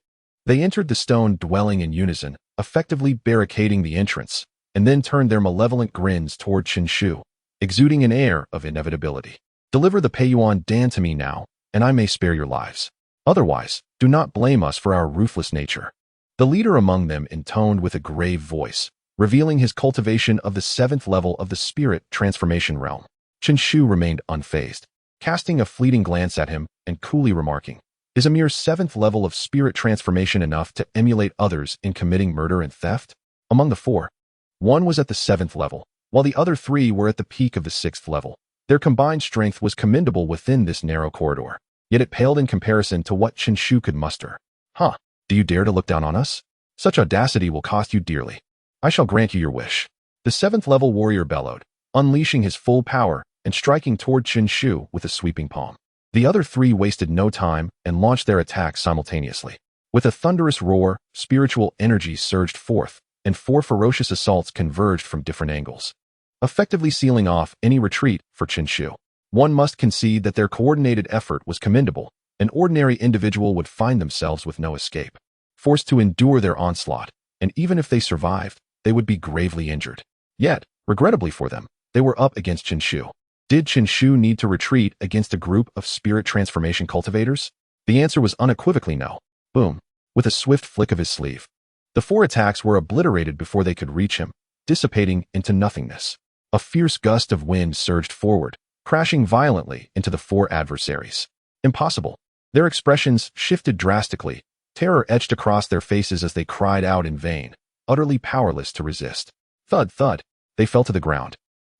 They entered the stone dwelling in unison, effectively barricading the entrance, and then turned their malevolent grins toward Chen Shu, exuding an air of inevitability. Deliver the Peiyuan Dan to me now, and I may spare your lives. Otherwise, do not blame us for our ruthless nature. The leader among them intoned with a grave voice, revealing his cultivation of the 7th level of the spirit transformation realm. Chen Shu remained unfazed, casting a fleeting glance at him and coolly remarking, Is a mere 7th level of spirit transformation enough to emulate others in committing murder and theft? Among the four, one was at the 7th level, while the other 3 were at the peak of the 6th level. Their combined strength was commendable within this narrow corridor, yet it paled in comparison to what Qinshu could muster. Huh, do you dare to look down on us? Such audacity will cost you dearly. I shall grant you your wish. The 7th level warrior bellowed, unleashing his full power and striking toward Qinshu with a sweeping palm. The other 3 wasted no time and launched their attacks simultaneously. With a thunderous roar, spiritual energy surged forth, and 4 ferocious assaults converged from different angles, effectively sealing off any retreat for Qinshu. One must concede that their coordinated effort was commendable. An ordinary individual would find themselves with no escape, forced to endure their onslaught, and even if they survived, they would be gravely injured. Yet, regrettably for them, they were up against Qinshu. Did Qinshu need to retreat against a group of spirit transformation cultivators? The answer was unequivocally no. Boom. With a swift flick of his sleeve, the 4 attacks were obliterated before they could reach him, dissipating into nothingness. A fierce gust of wind surged forward, crashing violently into the 4 adversaries. Impossible. Their expressions shifted drastically. Terror etched across their faces as they cried out in vain, utterly powerless to resist. Thud, thud. They fell to the ground,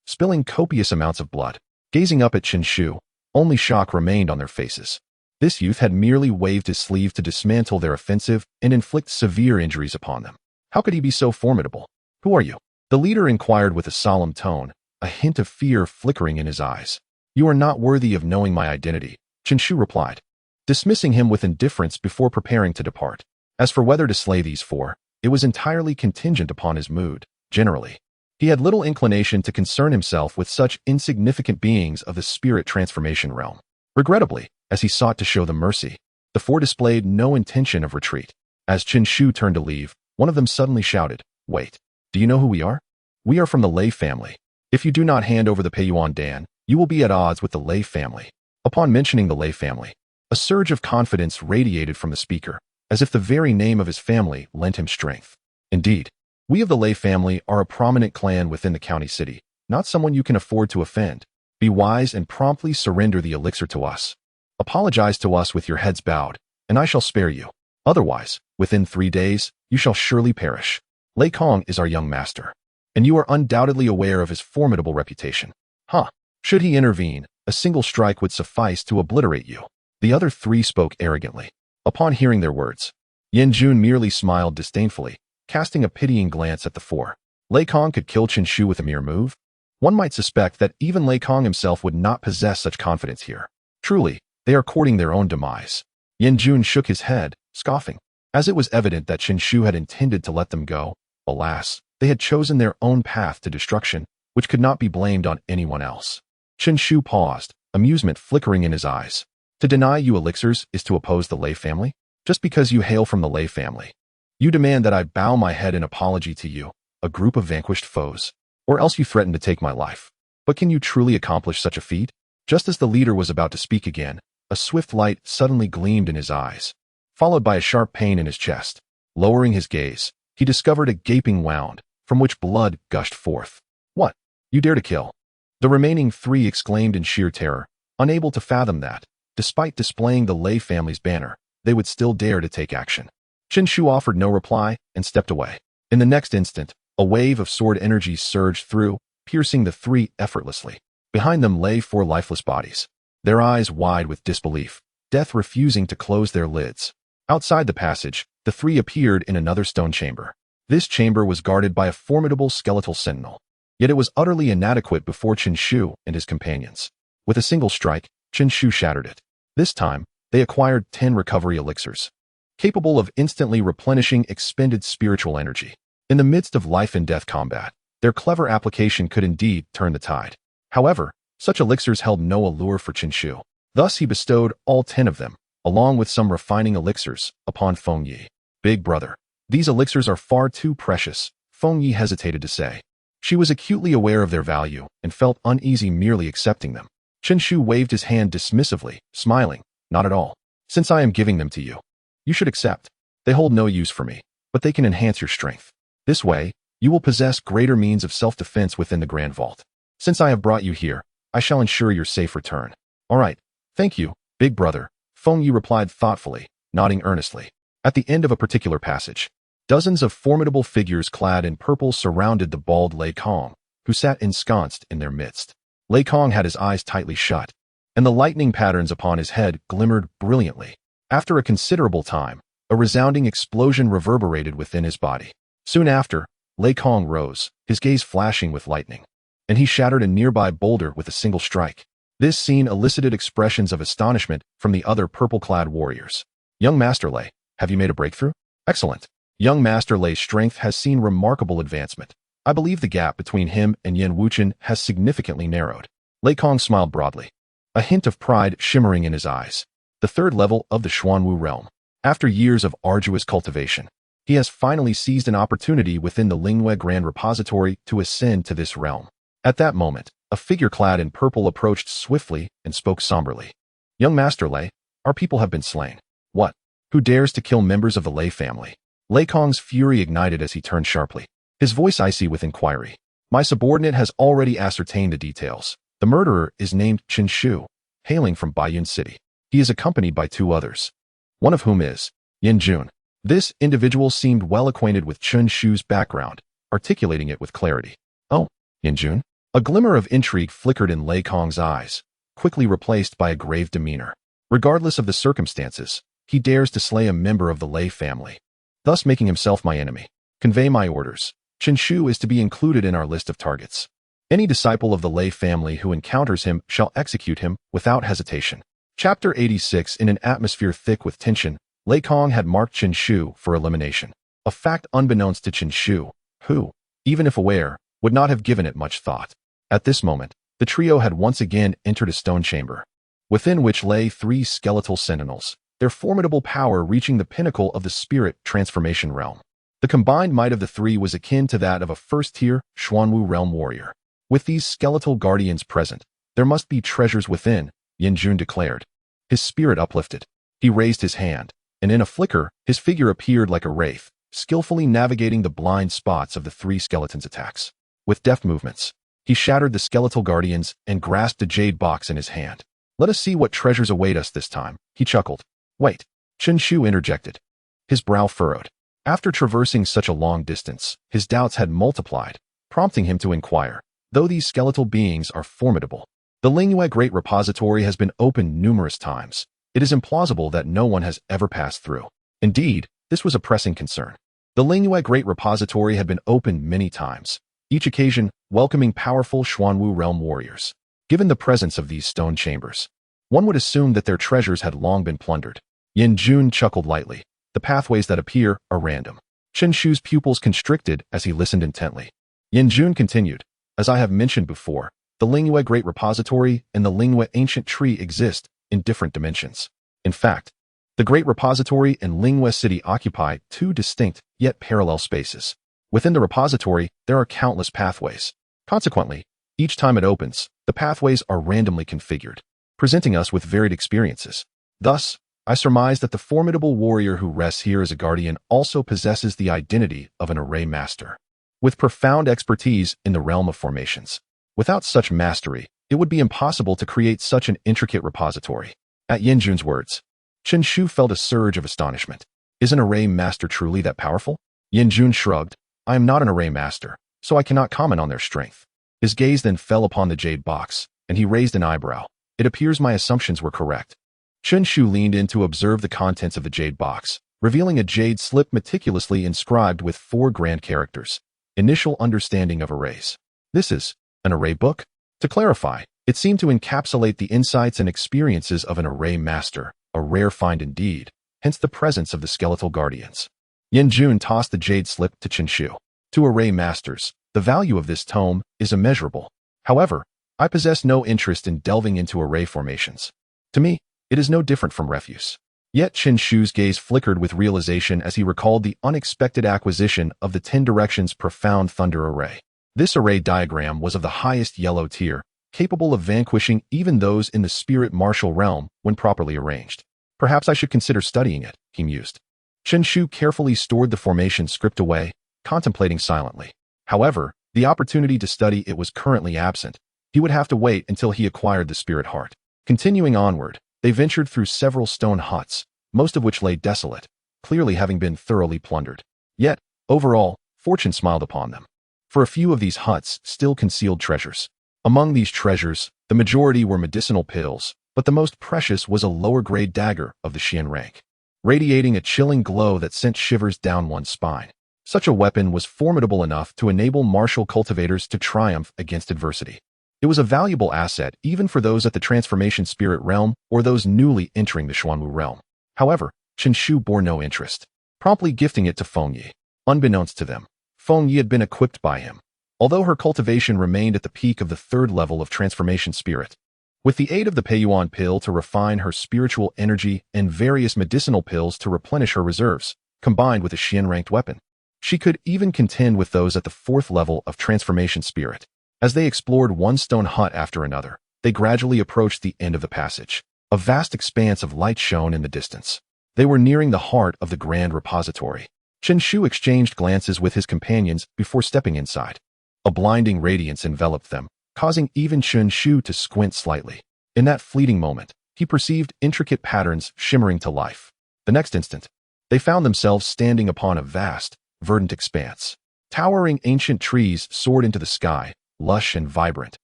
spilling copious amounts of blood. Gazing up at Qinshu, only shock remained on their faces. This youth had merely waved his sleeve to dismantle their offensive and inflict severe injuries upon them. How could he be so formidable? Who are you? The leader inquired with a solemn tone, a hint of fear flickering in his eyes. You are not worthy of knowing my identity, Qinshu replied, dismissing him with indifference before preparing to depart. As for whether to slay these 4, it was entirely contingent upon his mood. Generally, he had little inclination to concern himself with such insignificant beings of the spirit transformation realm. Regrettably, as he sought to show them mercy, the 4 displayed no intention of retreat. As Qinshu turned to leave, one of them suddenly shouted, "Wait, do you know who we are? We are from the Lei family. If you do not hand over the Peiyuan Dan, you will be at odds with the Lei family." Upon mentioning the Lei family, a surge of confidence radiated from the speaker, as if the very name of his family lent him strength. Indeed, we of the Lei family are a prominent clan within the county city, not someone you can afford to offend. Be wise and promptly surrender the elixir to us. Apologize to us with your heads bowed, and I shall spare you. Otherwise, within 3 days, you shall surely perish. Lei Kong is our young master, and you are undoubtedly aware of his formidable reputation. Huh. Should he intervene, a single strike would suffice to obliterate you. The other 3 spoke arrogantly. Upon hearing their words, Yen Jun merely smiled disdainfully, casting a pitying glance at the 4. Lei Kong could kill Qinshu with a mere move? One might suspect that even Lei Kong himself would not possess such confidence here. Truly, they are courting their own demise. Yen Jun shook his head, scoffing. As it was evident that Qinshu had intended to let them go, alas, they had chosen their own path to destruction, which could not be blamed on anyone else. Qinshu paused, amusement flickering in his eyes. To deny you elixirs is to oppose the Lei family? Just because you hail from the Lei family, you demand that I bow my head in apology to you, a group of vanquished foes, or else you threaten to take my life. But can you truly accomplish such a feat? Just as the leader was about to speak again, a swift light suddenly gleamed in his eyes, followed by a sharp pain in his chest. Lowering his gaze, he discovered a gaping wound, from which blood gushed forth. What? You dare to kill? The remaining 3 exclaimed in sheer terror, unable to fathom that, despite displaying the Lei family's banner, they would still dare to take action. Qinshu offered no reply and stepped away. In the next instant, a wave of sword energy surged through, piercing the 3 effortlessly. Behind them lay 4 lifeless bodies, their eyes wide with disbelief, death refusing to close their lids. Outside the passage, the 3 appeared in another stone chamber. This chamber was guarded by a formidable skeletal sentinel, yet it was utterly inadequate before Qinshu and his companions. With a single strike, Qinshu shattered it. This time, they acquired 10 recovery elixirs, capable of instantly replenishing expended spiritual energy. In the midst of life and death combat, their clever application could indeed turn the tide. However, such elixirs held no allure for Qinshu. Thus he bestowed all 10 of them, along with some refining elixirs, upon Feng Yi. Big brother, these elixirs are far too precious, Feng Yi hesitated to say. She was acutely aware of their value and felt uneasy merely accepting them. Qinshu waved his hand dismissively, smiling. Not at all. Since I am giving them to you, you should accept. They hold no use for me, but they can enhance your strength. This way, you will possess greater means of self-defense within the Grand Vault. Since I have brought you here, I shall ensure your safe return. All right. Thank you, big brother, Feng Yi replied thoughtfully, nodding earnestly. At the end of a particular passage, dozens of formidable figures clad in purple surrounded the bald Lei Kong, who sat ensconced in their midst. Lei Kong had his eyes tightly shut, and the lightning patterns upon his head glimmered brilliantly. After a considerable time, a resounding explosion reverberated within his body. Soon after, Lei Kong rose, his gaze flashing with lightning, and he shattered a nearby boulder with a single strike. This scene elicited expressions of astonishment from the other purple-clad warriors. Young Master Lei, have you made a breakthrough? Excellent. Young Master Lei's strength has seen remarkable advancement. I believe the gap between him and Yin Wuchen has significantly narrowed. Lei Kong smiled broadly, a hint of pride shimmering in his eyes. The third level of the Xuanwu realm. After years of arduous cultivation, he has finally seized an opportunity within the Lingyue Grand Repository to ascend to this realm. At that moment, a figure clad in purple approached swiftly and spoke somberly. Young Master Lei, our people have been slain. What? Who dares to kill members of the Lei family? Lei Kong's fury ignited as he turned sharply, his voice icy with inquiry. My subordinate has already ascertained the details. The murderer is named Chen Shu, hailing from Baiyun City. He is accompanied by 2 others, one of whom is Yin Jun. This individual seemed well acquainted with Chen Shu's background, articulating it with clarity. Oh, Yin Jun? A glimmer of intrigue flickered in Lei Kong's eyes, quickly replaced by a grave demeanor. Regardless of the circumstances, he dares to slay a member of the Lei family, thus making himself my enemy. Convey my orders. Chen Shu is to be included in our list of targets. Any disciple of the Lei family who encounters him shall execute him without hesitation. Chapter 86. In an atmosphere thick with tension, Lei Kong had marked Chen Shu for elimination, a fact unbeknownst to Chen Shu, who, even if aware, would not have given it much thought. At this moment, the trio had once again entered a stone chamber, within which lay 3 skeletal sentinels, their formidable power reaching the pinnacle of the spirit transformation realm. The combined might of the 3 was akin to that of a first-tier Xuanwu realm warrior. With these skeletal guardians present, there must be treasures within, Yin Jun declared. His spirit uplifted. He raised his hand, and in a flicker, his figure appeared like a wraith, skillfully navigating the blind spots of the 3 skeletons' attacks. With deft movements, he shattered the skeletal guardians and grasped a jade box in his hand. Let us see what treasures await us this time, he chuckled. Wait, Chen Shu interjected, his brow furrowed. After traversing such a long distance, his doubts had multiplied, prompting him to inquire. Though these skeletal beings are formidable, the Lingyue Great Repository has been opened numerous times. It is implausible that no one has ever passed through. Indeed, this was a pressing concern. The Lingyue Great Repository had been opened many times, each occasion welcoming powerful Xuanwu realm warriors. Given the presence of these stone chambers, one would assume that their treasures had long been plundered. Yin Jun chuckled lightly. The pathways that appear are random. Chen Shu's pupils constricted as he listened intently. Yin Jun continued. As I have mentioned before, the Lingyue Great Repository and the Lingyue Ancient Tree exist in different dimensions. In fact, the Great Repository and Lingyue City occupy 2 distinct yet parallel spaces. Within the repository, there are countless pathways. Consequently, each time it opens, the pathways are randomly configured, presenting us with varied experiences. Thus, I surmise that the formidable warrior who rests here as a guardian also possesses the identity of an array master, with profound expertise in the realm of formations. Without such mastery, it would be impossible to create such an intricate repository. At Yin Jun's words, Chen Shu felt a surge of astonishment. Is an array master truly that powerful? Yin Jun shrugged. I am not an array master, so I cannot comment on their strength. His gaze then fell upon the jade box, and he raised an eyebrow. It appears my assumptions were correct. Chen Shu leaned in to observe the contents of the jade box, revealing a jade slip meticulously inscribed with 4 grand characters. Initial understanding of arrays. This is an array book? To clarify, it seemed to encapsulate the insights and experiences of an array master, a rare find indeed, hence the presence of the skeletal guardians. Yin Jun tossed the jade slip to Chen Shu. To array masters, the value of this tome is immeasurable. However, I possess no interest in delving into array formations. To me, it is no different from refuse. Yet Chen Shu's gaze flickered with realization as he recalled the unexpected acquisition of the 10 Directions Profound Thunder Array. This array diagram was of the highest yellow tier, capable of vanquishing even those in the spirit martial realm when properly arranged. Perhaps I should consider studying it, he mused. Chen Shu carefully stored the formation script away, contemplating silently. However, the opportunity to study it was currently absent. He would have to wait until he acquired the spirit heart. Continuing onward, They ventured through several stone huts, most of which lay desolate, clearly having been thoroughly plundered. Yet, overall, fortune smiled upon them. For a few of these huts still concealed treasures. Among these treasures, the majority were medicinal pills, but the most precious was a lower-grade dagger of the Xian rank, radiating a chilling glow that sent shivers down one's spine. Such a weapon was formidable enough to enable martial cultivators to triumph against adversity. It was a valuable asset even for those at the Transformation Spirit realm or those newly entering the Xuanwu realm. However, Chen Shu bore no interest, promptly gifting it to Feng Yi. Unbeknownst to them, Feng Yi had been equipped by him, although her cultivation remained at the peak of the 3rd level of Transformation Spirit. With the aid of the Peiyuan pill to refine her spiritual energy and various medicinal pills to replenish her reserves, combined with a Xian-ranked weapon, she could even contend with those at the 4th level of Transformation Spirit. As they explored one stone hut after another, they gradually approached the end of the passage. A vast expanse of light shone in the distance. They were nearing the heart of the grand repository. Chen Shu exchanged glances with his companions before stepping inside. A blinding radiance enveloped them, causing even Chen Shu to squint slightly. In that fleeting moment, he perceived intricate patterns shimmering to life. The next instant, they found themselves standing upon a vast, verdant expanse. Towering ancient trees soared into the sky, lush and vibrant,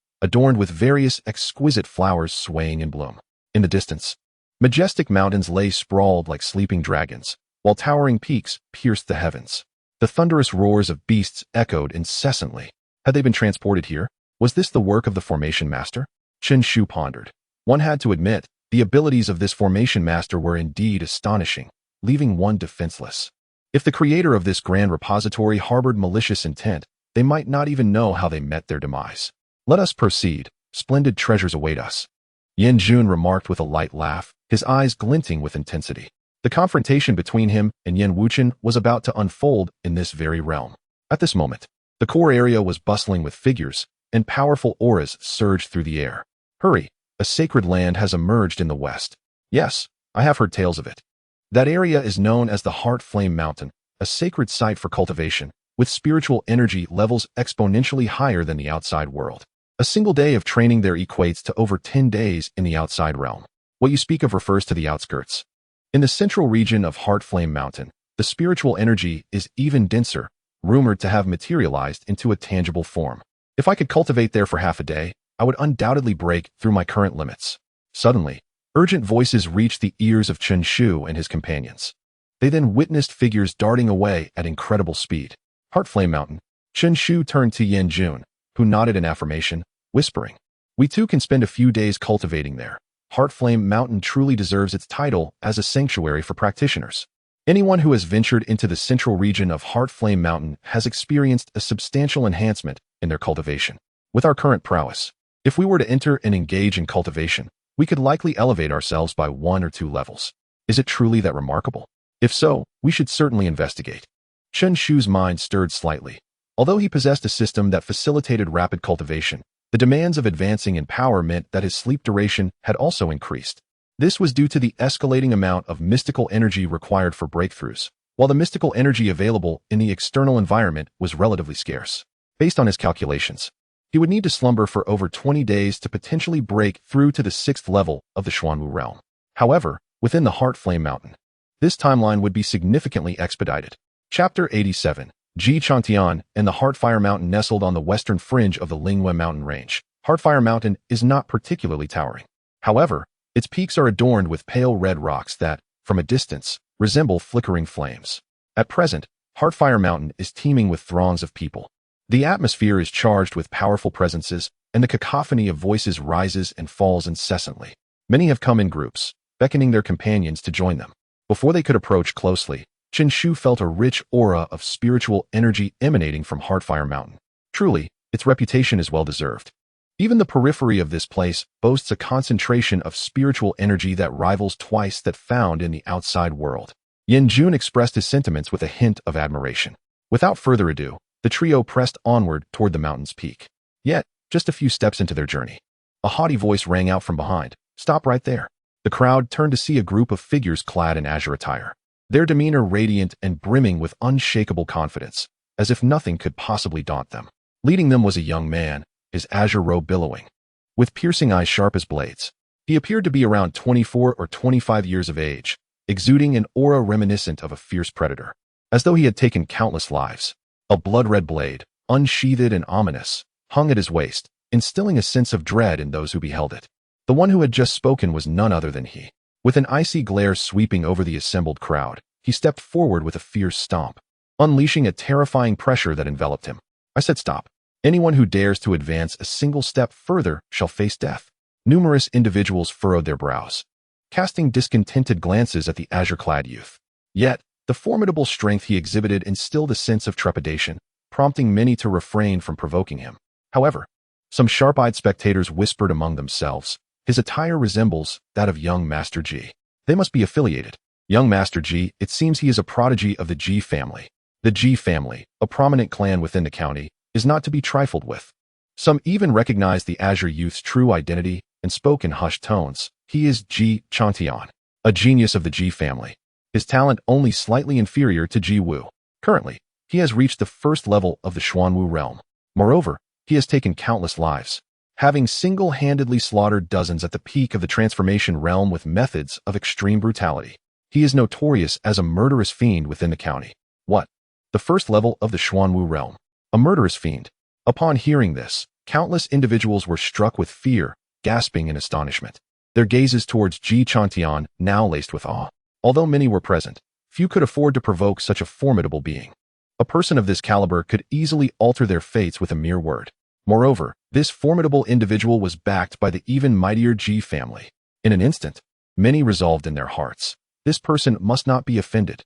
adorned with various exquisite flowers swaying in bloom. In the distance, majestic mountains lay sprawled like sleeping dragons, while towering peaks pierced the heavens. The thunderous roars of beasts echoed incessantly. Had they been transported here? Was this the work of the Formation Master? Chen Shu pondered. One had to admit, the abilities of this Formation Master were indeed astonishing, leaving one defenseless. If the creator of this grand repository harbored malicious intent, they might not even know how they met their demise. Let us proceed. Splendid treasures await us. Yan Jun remarked with a light laugh, his eyes glinting with intensity. The confrontation between him and Yan Wuchen was about to unfold in this very realm. At this moment, the core area was bustling with figures, and powerful auras surged through the air. Hurry, a sacred land has emerged in the west. Yes, I have heard tales of it. That area is known as the Heart Flame Mountain, a sacred site for cultivation, with spiritual energy levels exponentially higher than the outside world. A single day of training there equates to over 10 days in the outside realm. What you speak of refers to the outskirts. In the central region of Heart Flame Mountain, the spiritual energy is even denser, rumored to have materialized into a tangible form. If I could cultivate there for half a day, I would undoubtedly break through my current limits. Suddenly, urgent voices reached the ears of Chen Shu and his companions. They then witnessed figures darting away at incredible speed. Heart Flame Mountain. Chen Shu turned to Yan Jun, who nodded in affirmation, whispering, "We too can spend a few days cultivating there. Heart Flame Mountain truly deserves its title as a sanctuary for practitioners." Anyone who has ventured into the central region of Heart Flame Mountain has experienced a substantial enhancement in their cultivation. With our current prowess, if we were to enter and engage in cultivation, we could likely elevate ourselves by 1 or 2 levels. Is it truly that remarkable? If so, we should certainly investigate. Chen Shu's mind stirred slightly. Although he possessed a system that facilitated rapid cultivation, the demands of advancing in power meant that his sleep duration had also increased. This was due to the escalating amount of mystical energy required for breakthroughs, while the mystical energy available in the external environment was relatively scarce. Based on his calculations, he would need to slumber for over 20 days to potentially break through to the 6th level of the Xuanwu realm. However, within the Heart Flame Mountain, this timeline would be significantly expedited. Chapter 87. Ji Changtian and the Heartfire Mountain. Nestled on the western fringe of the Lingwe mountain range, Heartfire Mountain is not particularly towering. However, its peaks are adorned with pale red rocks that, from a distance, resemble flickering flames. At present, Heartfire Mountain is teeming with throngs of people. The atmosphere is charged with powerful presences, and the cacophony of voices rises and falls incessantly. Many have come in groups, beckoning their companions to join them. Before they could approach closely, Chen Shu felt a rich aura of spiritual energy emanating from Heartfire Mountain. Truly, its reputation is well-deserved. Even the periphery of this place boasts a concentration of spiritual energy that rivals twice that found in the outside world. Yan Jun expressed his sentiments with a hint of admiration. Without further ado, the trio pressed onward toward the mountain's peak. Yet, just a few steps into their journey, a haughty voice rang out from behind, "Stop right there." The crowd turned to see a group of figures clad in azure attire, their demeanor radiant and brimming with unshakable confidence, as if nothing could possibly daunt them. Leading them was a young man, his azure robe billowing. With piercing eyes sharp as blades, He appeared to be around 24 or 25 years of age, exuding an aura reminiscent of a fierce predator, as though he had taken countless lives. A blood-red blade, unsheathed and ominous, hung at his waist, instilling a sense of dread in those who beheld it. The one who had just spoken was none other than he. With an icy glare sweeping over the assembled crowd, he stepped forward with a fierce stomp, unleashing a terrifying pressure that enveloped him. I said stop. Anyone who dares to advance a single step further shall face death. Numerous individuals furrowed their brows, casting discontented glances at the azure-clad youth. Yet, the formidable strength he exhibited instilled a sense of trepidation, prompting many to refrain from provoking him. However, some sharp-eyed spectators whispered among themselves, his attire resembles that of young Master G. They must be affiliated. Young Master G, it seems he is a prodigy of the G family. The G family, a prominent clan within the county, is not to be trifled with. Some even recognized the Azure youth's true identity and spoke in hushed tones. He is Ji Chantian, a genius of the G family. His talent only slightly inferior to Ji Wu. Currently, he has reached the first level of the Xuanwu realm. Moreover, he has taken countless lives, having single-handedly slaughtered dozens at the peak of the transformation realm with methods of extreme brutality. He is notorious as a murderous fiend within the county. What? The first level of the Xuanwu realm. A murderous fiend. Upon hearing this, countless individuals were struck with fear, gasping in astonishment. Their gazes towards Ji Chantian now laced with awe. Although many were present, few could afford to provoke such a formidable being. A person of this caliber could easily alter their fates with a mere word. Moreover, this formidable individual was backed by the even mightier Ji family. In an instant, many resolved in their hearts, this person must not be offended.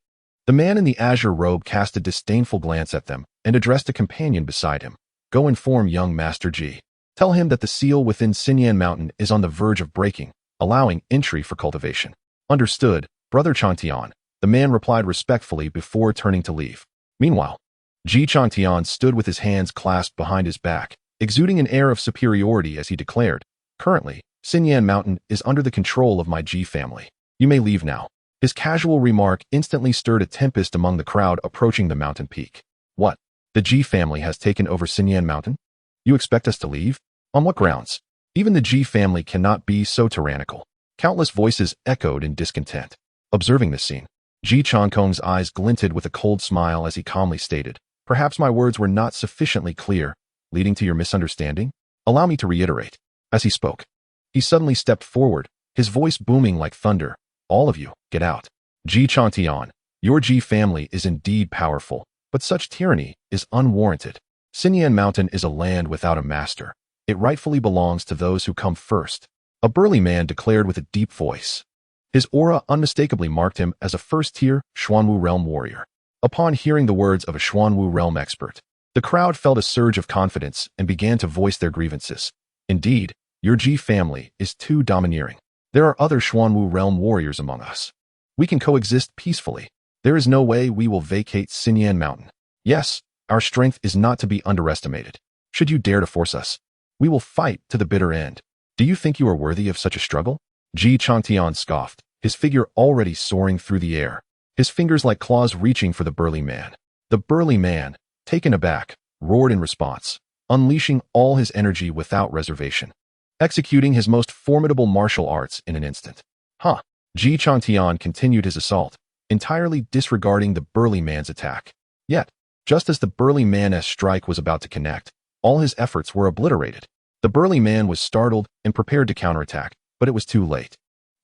The man in the azure robe cast a disdainful glance at them and addressed a companion beside him. Go inform young Master Ji. Tell him that the seal within Xinyan Mountain is on the verge of breaking, allowing entry for cultivation. Understood, Brother Chantian, the man replied respectfully before turning to leave. Meanwhile, Ji Chantian stood with his hands clasped behind his back, exuding an air of superiority as he declared, currently, Xinyan Mountain is under the control of my Ji family. You may leave now. His casual remark instantly stirred a tempest among the crowd approaching the mountain peak. What? The Ji family has taken over Xinyan Mountain? You expect us to leave? On what grounds? Even the Ji family cannot be so tyrannical. Countless voices echoed in discontent. Observing this scene, Ji Chankong's eyes glinted with a cold smile as he calmly stated, perhaps my words were not sufficiently clear, leading to your misunderstanding? Allow me to reiterate. As he spoke, he suddenly stepped forward, his voice booming like thunder. All of you, get out. Ji Chantian, your Ji family is indeed powerful, but such tyranny is unwarranted. Xinyan Mountain is a land without a master. It rightfully belongs to those who come first. A burly man declared with a deep voice. His aura unmistakably marked him as a first-tier Xuanwu realm warrior. Upon hearing the words of a Xuanwu realm expert, the crowd felt a surge of confidence and began to voice their grievances. Indeed, your Ji family is too domineering. There are other Xuanwu realm warriors among us. We can coexist peacefully. There is no way we will vacate Xinyan Mountain. Yes, our strength is not to be underestimated. Should you dare to force us, we will fight to the bitter end. Do you think you are worthy of such a struggle? Ji Chantian scoffed, his figure already soaring through the air, his fingers like claws reaching for the burly man. The burly man, taken aback, roared in response, unleashing all his energy without reservation, executing his most formidable martial arts in an instant. Ji Chantian continued his assault, entirely disregarding the burly man's attack. Yet, just as the burly man's strike was about to connect, all his efforts were obliterated. The burly man was startled and prepared to counterattack, but it was too late.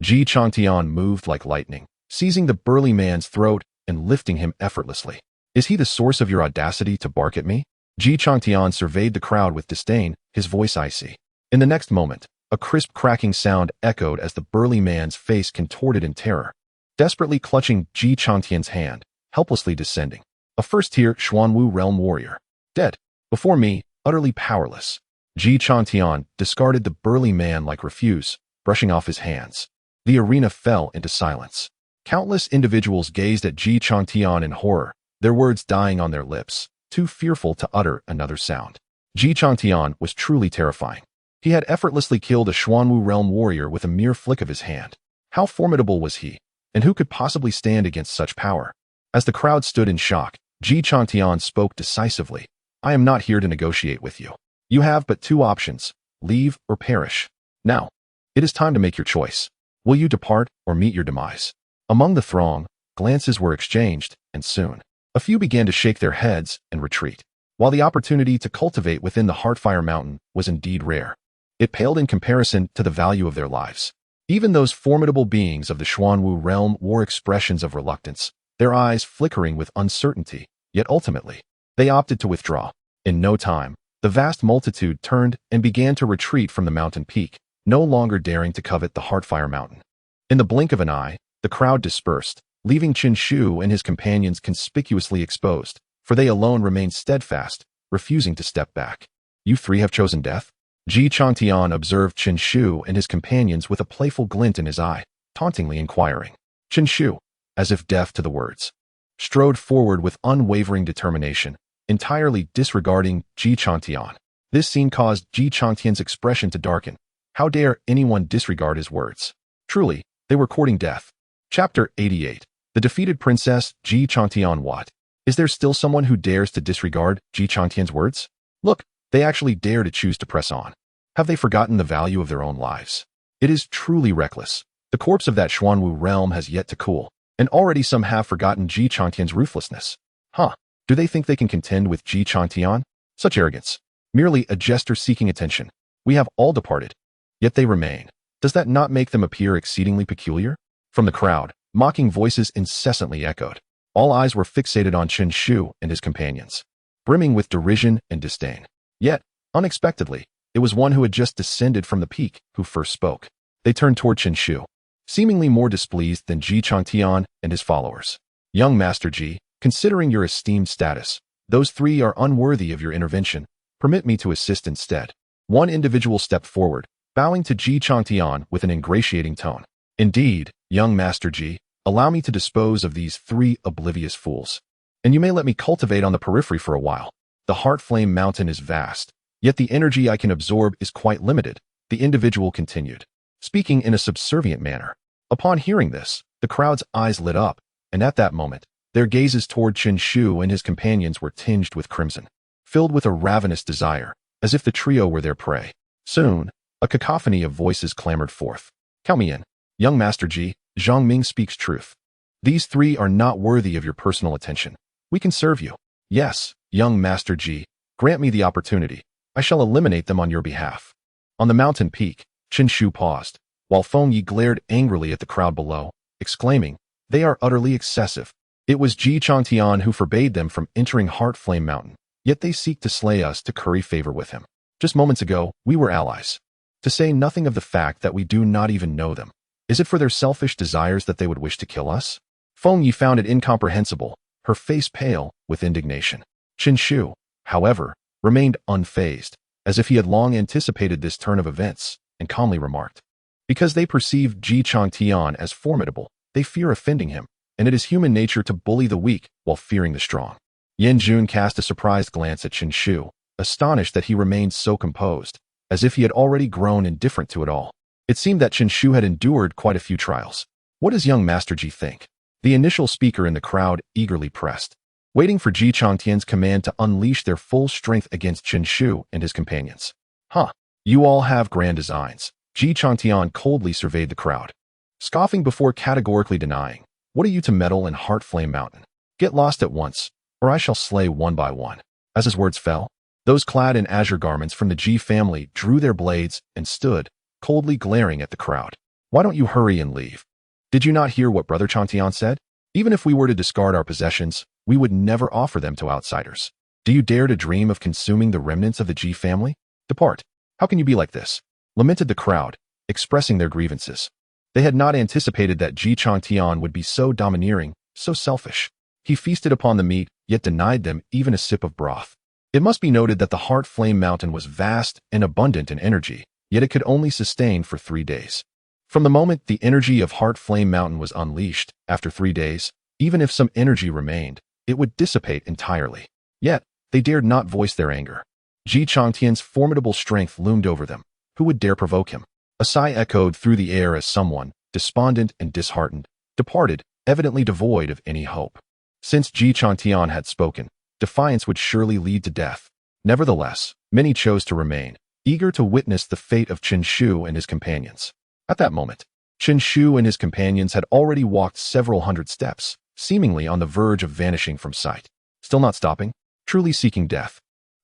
Ji Chantian moved like lightning, seizing the burly man's throat and lifting him effortlessly. Is he the source of your audacity to bark at me? Ji Chantian surveyed the crowd with disdain, his voice icy. In the next moment, a crisp cracking sound echoed as the burly man's face contorted in terror, desperately clutching Ji Chantian's hand, helplessly descending. A first-tier Xuanwu realm warrior. Dead. Before me, utterly powerless. Ji Chantian discarded the burly man like refuse, brushing off his hands. The arena fell into silence. Countless individuals gazed at Ji Chantian in horror, their words dying on their lips, too fearful to utter another sound. Ji Chantian was truly terrifying. He had effortlessly killed a Xuanwu realm warrior with a mere flick of his hand. How formidable was he, and who could possibly stand against such power? As the crowd stood in shock, Ji Chantian spoke decisively. I am not here to negotiate with you. You have but two options, leave or perish. Now, It is time to make your choice. Will you depart or meet your demise? Among the throng, glances were exchanged, and soon, a few began to shake their heads and retreat. While the opportunity to cultivate within the Heartfire Mountain was indeed rare, it paled in comparison to the value of their lives. Even those formidable beings of the Xuanwu realm wore expressions of reluctance, their eyes flickering with uncertainty, yet ultimately, they opted to withdraw. In no time, the vast multitude turned and began to retreat from the mountain peak, no longer daring to covet the Heartfire Mountain. In the blink of an eye, the crowd dispersed, leaving Qin Shu and his companions conspicuously exposed, for they alone remained steadfast, refusing to step back. You three have chosen death? Ji Changtian observed Qin Shu and his companions with a playful glint in his eye, tauntingly inquiring. Qin Shu, as if deaf to the words, strode forward with unwavering determination, entirely disregarding Ji Changtian. This scene caused Ji Changtian's expression to darken. How dare anyone disregard his words? Truly, they were courting death. Chapter 88. The defeated princess, Ji Changtian. What? Is there still someone who dares to disregard Ji Changtian's words? Look, they actually dare to choose to press on. Have they forgotten the value of their own lives? It is truly reckless. The corpse of that Xuanwu realm has yet to cool, and already some have forgotten Ji Changtian's ruthlessness. Huh? Do they think they can contend with Ji Changtian? Such arrogance. Merely a jester seeking attention. We have all departed. Yet they remain. Does that not make them appear exceedingly peculiar? From the crowd, mocking voices incessantly echoed. All eyes were fixated on Qin Shu and his companions, brimming with derision and disdain. Yet, unexpectedly, it was one who had just descended from the peak who first spoke. They turned toward Qin Shu, seemingly more displeased than Ji Changtian and his followers. Young Master Ji, considering your esteemed status, those three are unworthy of your intervention. Permit me to assist instead. One individual stepped forward, bowing to Ji Changtian with an ingratiating tone. Indeed, young Master Ji, allow me to dispose of these three oblivious fools. And you may let me cultivate on the periphery for a while. The Heartflame Mountain is vast, yet the energy I can absorb is quite limited, the individual continued, speaking in a subservient manner. Upon hearing this, the crowd's eyes lit up, and at that moment, their gazes toward Qin Shu and his companions were tinged with crimson, filled with a ravenous desire, as if the trio were their prey. Soon, a cacophony of voices clamored forth. Count me in. Young Master Ji, Zhang Ming speaks truth. These three are not worthy of your personal attention. We can serve you. Yes, young Master Ji, grant me the opportunity. I shall eliminate them on your behalf. On the mountain peak, Qin Shu paused, while Feng Yi glared angrily at the crowd below, exclaiming, they are utterly excessive. It was Ji Changtian who forbade them from entering Heartflame Mountain, yet they seek to slay us to curry favor with him. Just moments ago, we were allies. To say nothing of the fact that we do not even know them. Is it for their selfish desires that they would wish to kill us? Feng Yi found it incomprehensible, her face pale with indignation. Qin Shu, however, remained unfazed, as if he had long anticipated this turn of events, and calmly remarked. Because they perceive Ji Changtian as formidable, they fear offending him, and it is human nature to bully the weak while fearing the strong. Yan Jun cast a surprised glance at Qin Shu, astonished that he remained so composed, as if he had already grown indifferent to it all. It seemed that Qin Shu had endured quite a few trials. What does young Master Ji think? The initial speaker in the crowd eagerly pressed, waiting for Ji Changtian's command to unleash their full strength against Qin Shu and his companions. Huh, you all have grand designs. Ji Changtian coldly surveyed the crowd, scoffing before categorically denying. What are you to meddle in Heartflame Mountain? Get lost at once, or I shall slay one by one. As his words fell, those clad in azure garments from the Ji family drew their blades and stood, coldly glaring at the crowd. Why don't you hurry and leave? Did you not hear what Brother Changtian said? Even if we were to discard our possessions, we would never offer them to outsiders. Do you dare to dream of consuming the remnants of the Ji family? Depart. How can you be like this? Lamented the crowd, expressing their grievances. They had not anticipated that Ji Changtian would be so domineering, so selfish. He feasted upon the meat, yet denied them even a sip of broth. It must be noted that the Heartflame Mountain was vast and abundant in energy, yet it could only sustain for 3 days. From the moment the energy of Heartflame Mountain was unleashed, after 3 days, even if some energy remained, it would dissipate entirely. Yet, they dared not voice their anger. Ji Changtian's formidable strength loomed over them. Who would dare provoke him? A sigh echoed through the air as someone, despondent and disheartened, departed, evidently devoid of any hope. Since Ji Changtian had spoken, defiance would surely lead to death. Nevertheless, many chose to remain, eager to witness the fate of Qin Shu and his companions. At that moment, Chen Shu and his companions had already walked several hundred steps, seemingly on the verge of vanishing from sight. Still not stopping? Truly seeking death.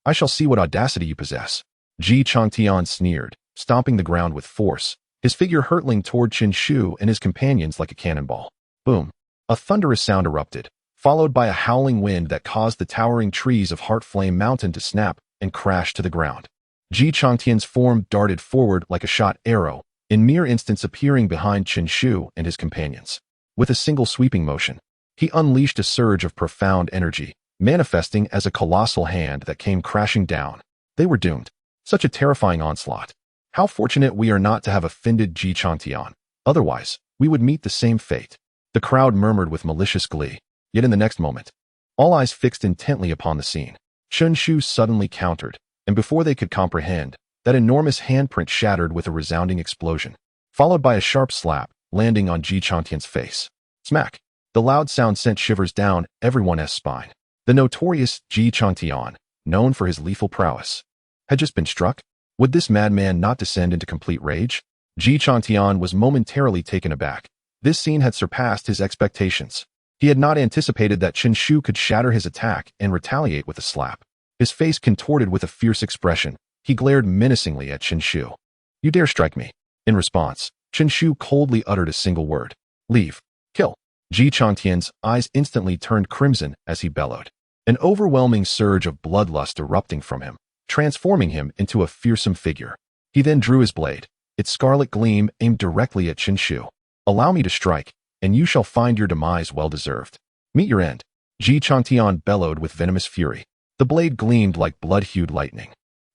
I shall see what audacity you possess. Ji Changtian sneered, stomping the ground with force, his figure hurtling toward Chen Shu and his companions like a cannonball. Boom! A thunderous sound erupted, followed by a howling wind that caused the towering trees of Heartflame Mountain to snap and crash to the ground. Ji Changtian's form darted forward like a shot arrow, in mere instants appearing behind Chen Shu and his companions. With a single sweeping motion, he unleashed a surge of profound energy, manifesting as a colossal hand that came crashing down. They were doomed. Such a terrifying onslaught. How fortunate we are not to have offended Ji Changtian. Otherwise, we would meet the same fate. The crowd murmured with malicious glee. Yet in the next moment, all eyes fixed intently upon the scene. Chen Shu suddenly countered, and before they could comprehend, that enormous handprint shattered with a resounding explosion, followed by a sharp slap, landing on Ji Changtian's face. Smack! The loud sound sent shivers down everyone's spine. The notorious Ji Changtian, known for his lethal prowess, had just been struck. Would this madman not descend into complete rage? Ji Changtian was momentarily taken aback. This scene had surpassed his expectations. He had not anticipated that Chen Shu could shatter his attack and retaliate with a slap. His face contorted with a fierce expression. He glared menacingly at Chen Shu. You dare strike me? In response, Chen Shu coldly uttered a single word. Leave. Kill. Ji Changtian's eyes instantly turned crimson as he bellowed. An overwhelming surge of bloodlust erupting from him, transforming him into a fearsome figure. He then drew his blade, its scarlet gleam aimed directly at Chen Shu. Allow me to strike, and you shall find your demise well-deserved. Meet your end. Ji Changtian bellowed with venomous fury. The blade gleamed like blood-hued lightning,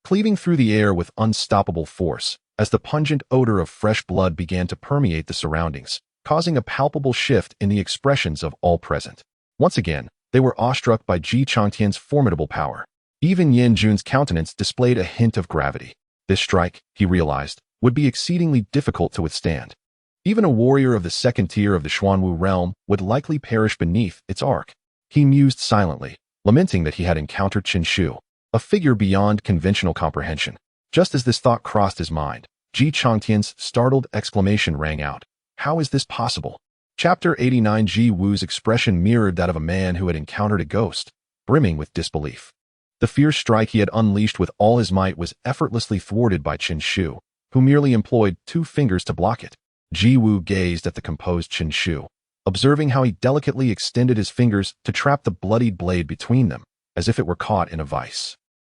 cleaving through the air with unstoppable force, as the pungent odor of fresh blood began to permeate the surroundings, causing a palpable shift in the expressions of all present. Once again, they were awestruck by Ji Changtian's formidable power. Even Yan Jun's countenance displayed a hint of gravity. This strike, he realized, would be exceedingly difficult to withstand. Even a warrior of the second tier of the Xuanwu realm would likely perish beneath its arc. He mused silently, lamenting that he had encountered Chen Shu, a figure beyond conventional comprehension. Just as this thought crossed his mind, Ji Changtian's startled exclamation rang out. How is this possible? Chapter 89. Ji Wu's expression mirrored that of a man who had encountered a ghost, brimming with disbelief. The fierce strike he had unleashed with all his might was effortlessly thwarted by Chen Shu, who merely employed 2 fingers to block it. Ji Wu gazed at the composed Chen Shu, observing how he delicately extended his fingers to trap the bloodied blade between them, as if it were caught in a vice.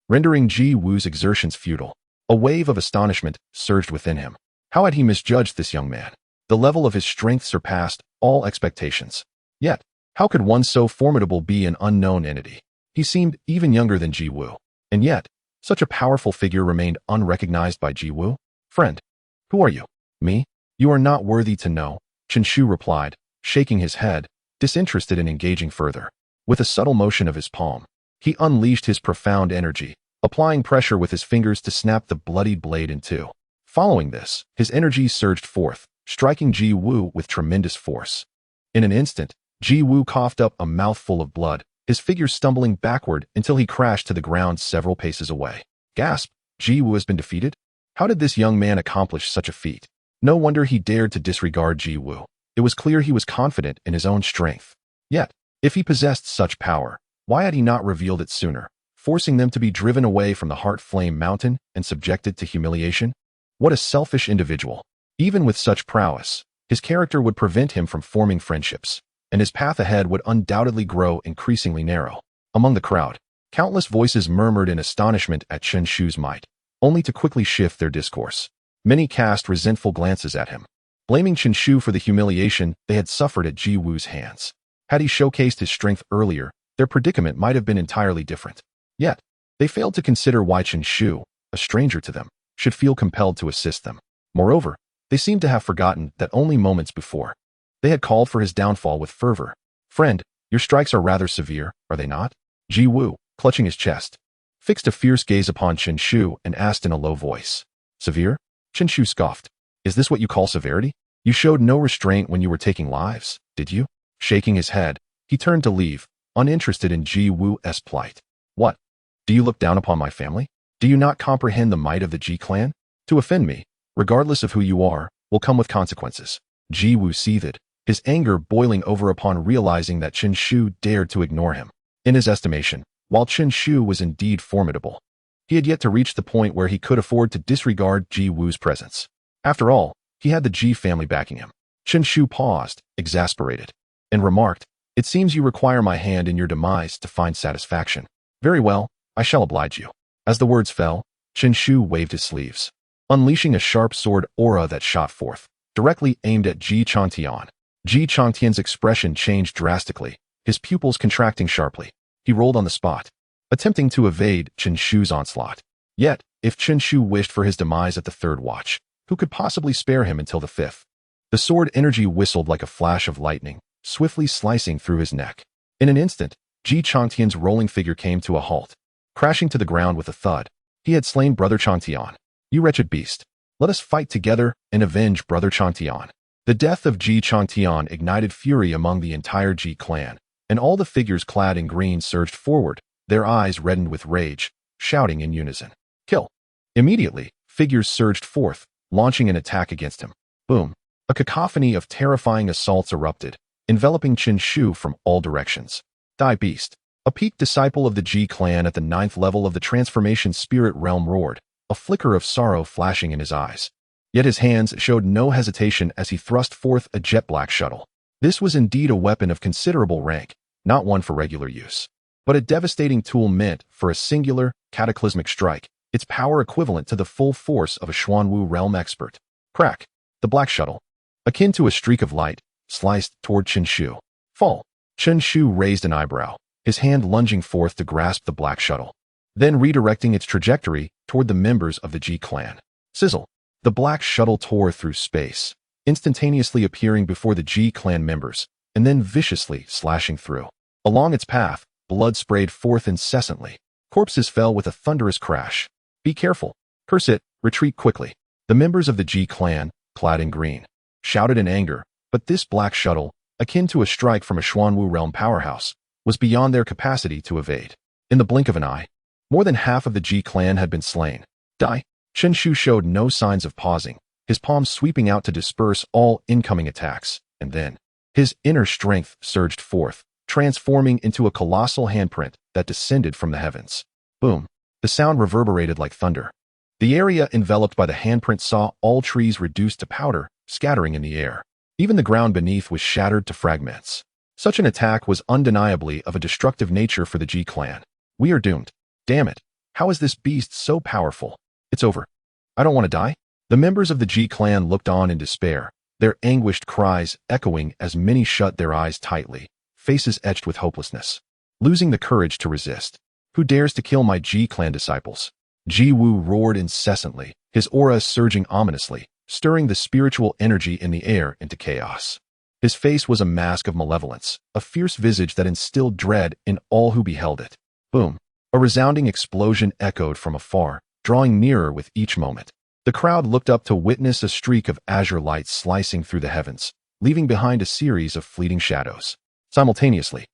Rendering Ji Wu's exertions futile, a wave of astonishment surged within him. How had he misjudged this young man? The level of his strength surpassed all expectations. Yet, how could one so formidable be an unknown entity? He seemed even younger than Ji Wu, and yet, such a powerful figure remained unrecognized by Ji Wu. Friend, who are you? Me? You are not worthy to know, Chen Shu replied, shaking his head, disinterested in engaging further. With a subtle motion of his palm, he unleashed his profound energy, applying pressure with his fingers to snap the bloodied blade in 2. Following this, his energy surged forth, striking Ji Wu with tremendous force. In an instant, Ji Wu coughed up a mouthful of blood, his figure stumbling backward until he crashed to the ground several paces away. Gasp! Ji Wu has been defeated? How did this young man accomplish such a feat? No wonder he dared to disregard Ji Wu. It was clear he was confident in his own strength. Yet, if he possessed such power, why had he not revealed it sooner, forcing them to be driven away from the Heartflame Mountain and subjected to humiliation? What a selfish individual. Even with such prowess, his character would prevent him from forming friendships, and his path ahead would undoubtedly grow increasingly narrow. Among the crowd, countless voices murmured in astonishment at Chen Shu's might, only to quickly shift their discourse. Many cast resentful glances at him, blaming Chen Shu for the humiliation they had suffered at Ji Wu's hands. Had he showcased his strength earlier, their predicament might have been entirely different. Yet, they failed to consider why Chen Shu, a stranger to them, should feel compelled to assist them. Moreover, they seemed to have forgotten that only moments before, they had called for his downfall with fervor. Friend, your strikes are rather severe, are they not? Ji Wu, clutching his chest, fixed a fierce gaze upon Chen Shu and asked in a low voice. Severe? Chen Shu scoffed. Is this what you call severity? You showed no restraint when you were taking lives, did you? Shaking his head, he turned to leave, uninterested in Ji Wu's plight. What? Do you look down upon my family? Do you not comprehend the might of the Ji clan? To offend me, regardless of who you are, will come with consequences. Ji Wu seethed, his anger boiling over upon realizing that Chen Shu dared to ignore him. In his estimation, while Chen Shu was indeed formidable, he had yet to reach the point where he could afford to disregard Ji Wu's presence. After all, he had the Ji family backing him. Chen Shu paused, exasperated, and remarked, "It seems you require my hand in your demise to find satisfaction. Very well, I shall oblige you." As the words fell, Chen Shu waved his sleeves, unleashing a sharp sword aura that shot forth, directly aimed at Ji Changtian. Ji Changtian's expression changed drastically, his pupils contracting sharply. He rolled on the spot, attempting to evade Chen Shu's onslaught. Yet, if Chen Shu wished for his demise at the third watch, who could possibly spare him until the fifth? The sword energy whistled like a flash of lightning, swiftly slicing through his neck. In an instant, Ji Changtian's rolling figure came to a halt, crashing to the ground with a thud. He had slain Brother Changtian. "You wretched beast. Let us fight together and avenge Brother Changtian." The death of Ji Changtian ignited fury among the entire Ji clan, and all the figures clad in green surged forward, their eyes reddened with rage, shouting in unison, "Kill!" Immediately, figures surged forth, launching an attack against him. Boom! A cacophony of terrifying assaults erupted, enveloping Chen Shu from all directions. "Die, beast!" A peaked disciple of the Ji clan at the 9th level of the transformation spirit realm roared, a flicker of sorrow flashing in his eyes. Yet his hands showed no hesitation as he thrust forth a jet-black shuttle. This was indeed a weapon of considerable rank, not one for regular use, but a devastating tool meant for a singular, cataclysmic strike, its power equivalent to the full force of a Xuanwu realm expert. Crack! The black shuttle, akin to a streak of light, sliced toward Chen Shu. Fall! Chen Shu raised an eyebrow, his hand lunging forth to grasp the black shuttle, then redirecting its trajectory toward the members of the Ji clan. Sizzle! The black shuttle tore through space, instantaneously appearing before the Ji clan members, and then viciously slashing through. Along its path, blood sprayed forth incessantly. Corpses fell with a thunderous crash. "Be careful! Curse it! Retreat quickly!" The members of the Ji clan, clad in green, shouted in anger, but this black shuttle, akin to a strike from a Xuanwu realm powerhouse, was beyond their capacity to evade. In the blink of an eye, more than half of the Ji clan had been slain. Die! Chen Shu showed no signs of pausing, his palms sweeping out to disperse all incoming attacks, and then his inner strength surged forth, transforming into a colossal handprint that descended from the heavens. Boom! The sound reverberated like thunder. The area enveloped by the handprint saw all trees reduced to powder, scattering in the air. Even the ground beneath was shattered to fragments. Such an attack was undeniably of a destructive nature for the Ji clan. "We are doomed. Damn it! How is this beast so powerful? It's over. I don't want to die." The members of the Ji clan looked on in despair, their anguished cries echoing as many shut their eyes tightly, faces etched with hopelessness. Losing the courage to resist. "Who dares to kill my Ji clan disciples?" Ji Wu roared incessantly, his aura surging ominously, stirring the spiritual energy in the air into chaos. His face was a mask of malevolence, a fierce visage that instilled dread in all who beheld it. Boom! A resounding explosion echoed from afar, drawing nearer with each moment. The crowd looked up to witness a streak of azure light slicing through the heavens, leaving behind a series of fleeting shadows. Simultaneously,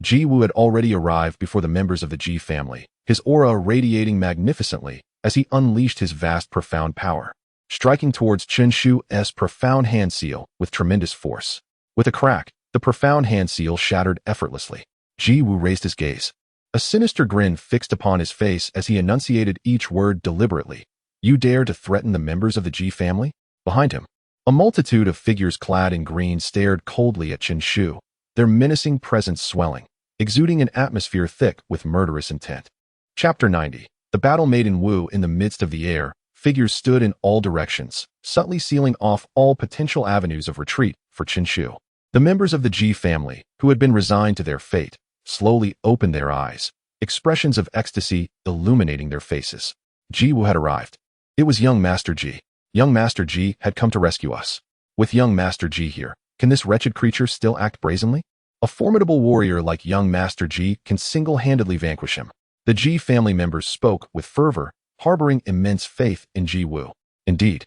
Ji Wu had already arrived before the members of the Ji family, his aura radiating magnificently as he unleashed his vast profound power, striking towards Chen Shu's profound hand seal with tremendous force. With a crack, the profound hand seal shattered effortlessly. Ji Wu raised his gaze, a sinister grin fixed upon his face as he enunciated each word deliberately. "You dare to threaten the members of the Ji family?" Behind him, a multitude of figures clad in green stared coldly at Chen Shu, their menacing presence swelling, exuding an atmosphere thick with murderous intent. Chapter 90. The battle made in Wu. In the midst of the air, figures stood in all directions, subtly sealing off all potential avenues of retreat for Chen Shu. The members of the Ji family, who had been resigned to their fate, slowly opened their eyes, expressions of ecstasy illuminating their faces. Ji Wu had arrived. It was young Master Ji. Young Master Ji had come to rescue us. With young Master Ji here, can this wretched creature still act brazenly? A formidable warrior like young Master Ji can single-handedly vanquish him. The Ji family members spoke with fervor, harboring immense faith in Ji Wu. Indeed,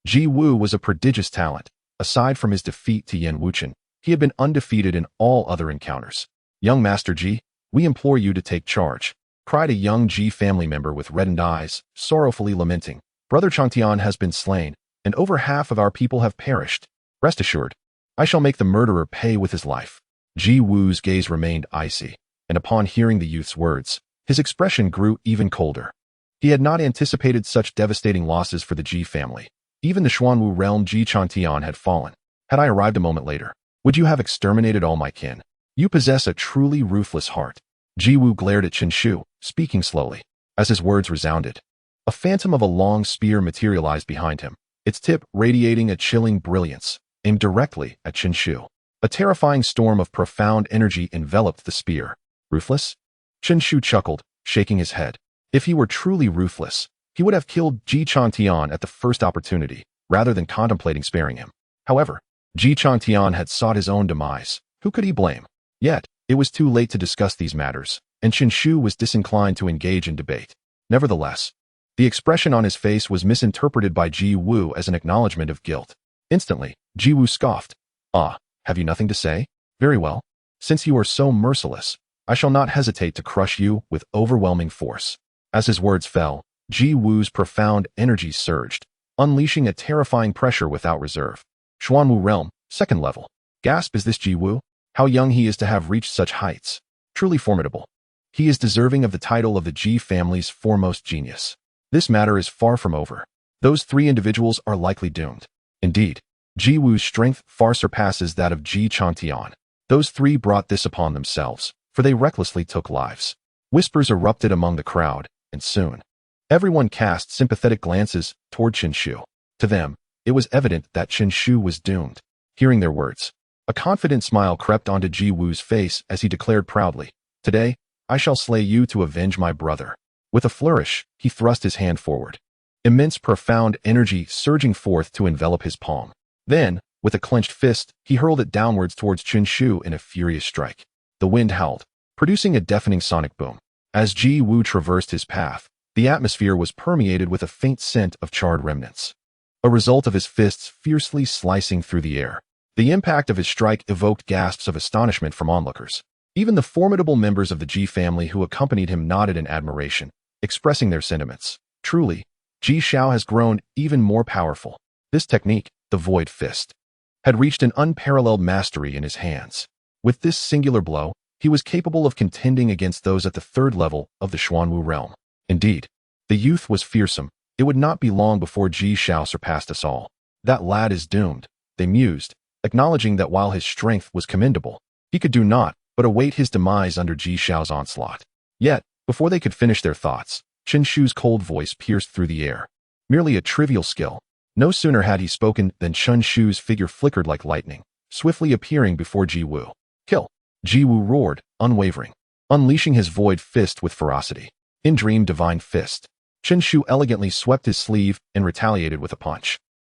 Ji Wu was a prodigious talent. Aside from his defeat to Yan Wuchen, he had been undefeated in all other encounters. "Young Master Ji, we implore you to take charge," cried a young Ji family member with reddened eyes, sorrowfully lamenting. "Brother Changtian has been slain, and over half of our people have perished. Rest assured, I shall make the murderer pay with his life." Ji Wu's gaze remained icy, and upon hearing the youth's words, his expression grew even colder. He had not anticipated such devastating losses for the Ji family. Even the Xuanwu realm Ji Chantian had fallen. "Had I arrived a moment later, would you have exterminated all my kin? You possess a truly ruthless heart." Ji Wu glared at Chen Shu, speaking slowly. As his words resounded, a phantom of a long spear materialized behind him, its tip radiating a chilling brilliance, aimed directly at Chen Shu. A terrifying storm of profound energy enveloped the spear. "Ruthless?" Chen Shu chuckled, shaking his head. If he were truly ruthless, he would have killed Ji Chantian at the first opportunity, rather than contemplating sparing him. However, Ji Chantian had sought his own demise. Who could he blame? Yet, it was too late to discuss these matters, and Chen Shu was disinclined to engage in debate. Nevertheless, the expression on his face was misinterpreted by Ji Wu as an acknowledgement of guilt. Instantly, Ji Wu scoffed. "Ah, have you nothing to say? Very well. Since you are so merciless, I shall not hesitate to crush you with overwhelming force." As his words fell, Ji Wu's profound energy surged, unleashing a terrifying pressure without reserve. "Xuanwu realm, second level." Gasp, is this Ji Wu? How young he is to have reached such heights. Truly formidable. He is deserving of the title of the Ji family's foremost genius. This matter is far from over. Those three individuals are likely doomed. Indeed, Ji Wu's strength far surpasses that of Ji Chantian. Those three brought this upon themselves, for they recklessly took lives. Whispers erupted among the crowd, and soon, everyone cast sympathetic glances toward Chen Shu. To them, it was evident that Chen Shu was doomed. Hearing their words, a confident smile crept onto Ji Wu's face as he declared proudly, "Today, I shall slay you to avenge my brother." With a flourish, he thrust his hand forward. Immense profound energy surging forth to envelop his palm. Then, with a clenched fist, he hurled it downwards towards Chen Shu in a furious strike. The wind howled, producing a deafening sonic boom. As Ji Wu traversed his path, the atmosphere was permeated with a faint scent of charred remnants. A result of his fists fiercely slicing through the air. The impact of his strike evoked gasps of astonishment from onlookers. Even the formidable members of the Ji family who accompanied him nodded in admiration, expressing their sentiments. Truly, Ji Xiao has grown even more powerful. This technique, the Void Fist, had reached an unparalleled mastery in his hands. With this singular blow, he was capable of contending against those at the third level of the Xuanwu realm. Indeed, the youth was fearsome. It would not be long before Ji Xiao surpassed us all. That lad is doomed, they mused, acknowledging that while his strength was commendable, he could do naught but await his demise under Ji Xiao's onslaught. Yet, before they could finish their thoughts, Chen Shu's cold voice pierced through the air. Merely a trivial skill. No sooner had he spoken than Chen Shu's figure flickered like lightning, swiftly appearing before Ji Wu. "Kill!" Ji Wu roared, unwavering, unleashing his Void Fist with ferocity. In Dream Divine Fist, Chen Shu elegantly swept his sleeve and retaliated with a punch.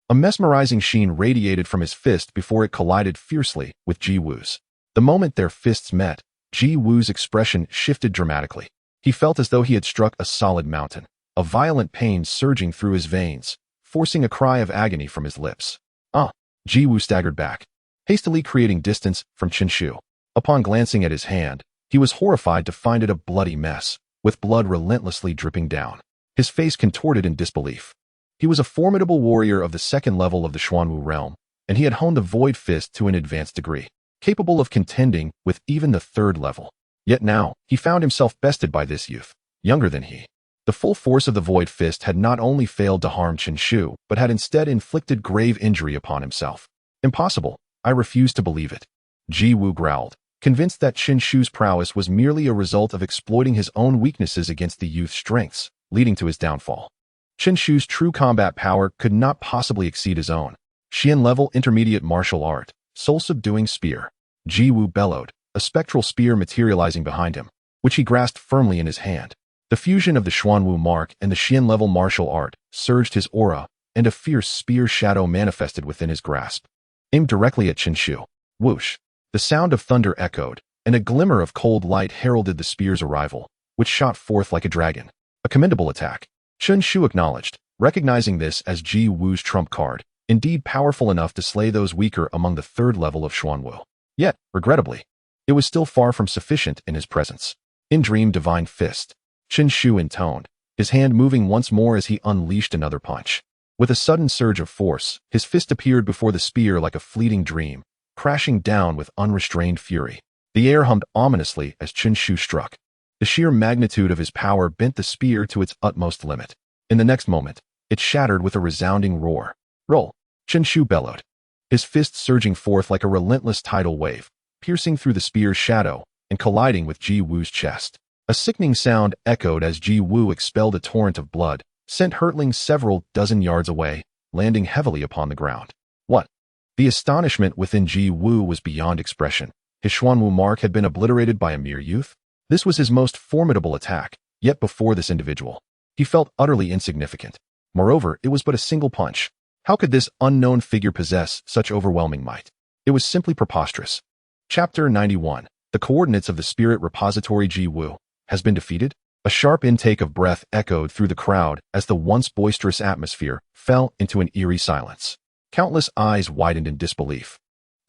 A mesmerizing sheen radiated from his fist before it collided fiercely with Ji Wu's. The moment their fists met, Ji Wu's expression shifted dramatically. He felt as though he had struck a solid mountain, a violent pain surging through his veins, forcing a cry of agony from his lips. "Ah!" Ji Wu staggered back, hastily creating distance from Chen Shu. Upon glancing at his hand, he was horrified to find it a bloody mess, with blood relentlessly dripping down. His face contorted in disbelief. He was a formidable warrior of the second level of the Xuanwu realm, and he had honed the Void Fist to an advanced degree, capable of contending with even the third level. Yet now, he found himself bested by this youth, younger than he. The full force of the Void Fist had not only failed to harm Chen Shu, but had instead inflicted grave injury upon himself. "Impossible. I refuse to believe it." Ji Wu growled, convinced that Chen Shu's prowess was merely a result of exploiting his own weaknesses against the youth's strengths, leading to his downfall. Chen Shu's true combat power could not possibly exceed his own. Xian-level intermediate martial art, soul-subduing spear. Ji Wu bellowed, a spectral spear materializing behind him, which he grasped firmly in his hand. The fusion of the Xuanwu mark and the Xian-level martial art surged his aura, and a fierce spear shadow manifested within his grasp. Aimed directly at Chen Shu. Whoosh! The sound of thunder echoed, and a glimmer of cold light heralded the spear's arrival, which shot forth like a dragon. A commendable attack. Chen Shu acknowledged, recognizing this as Ji Wu's trump card, indeed powerful enough to slay those weaker among the third level of Xuanwu. Yet, regrettably, it was still far from sufficient in his presence. In Dream Divine Fist, Chen Shu intoned, his hand moving once more as he unleashed another punch. With a sudden surge of force, his fist appeared before the spear like a fleeting dream, crashing down with unrestrained fury. The air hummed ominously as Chen Shu struck. The sheer magnitude of his power bent the spear to its utmost limit. In the next moment, it shattered with a resounding roar. Roll! Chen Shu bellowed, his fist surging forth like a relentless tidal wave, piercing through the spear's shadow and colliding with Ji Wu's chest. A sickening sound echoed as Ji Wu expelled a torrent of blood, sent hurtling several dozen yards away, landing heavily upon the ground. What? The astonishment within Ji Wu was beyond expression. His Xuanwu mark had been obliterated by a mere youth. This was his most formidable attack, yet before this individual, he felt utterly insignificant. Moreover, it was but a single punch. How could this unknown figure possess such overwhelming might? It was simply preposterous. Chapter 91. The coordinates of the spirit repository. Ji Wu has been defeated? A sharp intake of breath echoed through the crowd as the once boisterous atmosphere fell into an eerie silence. Countless eyes widened in disbelief,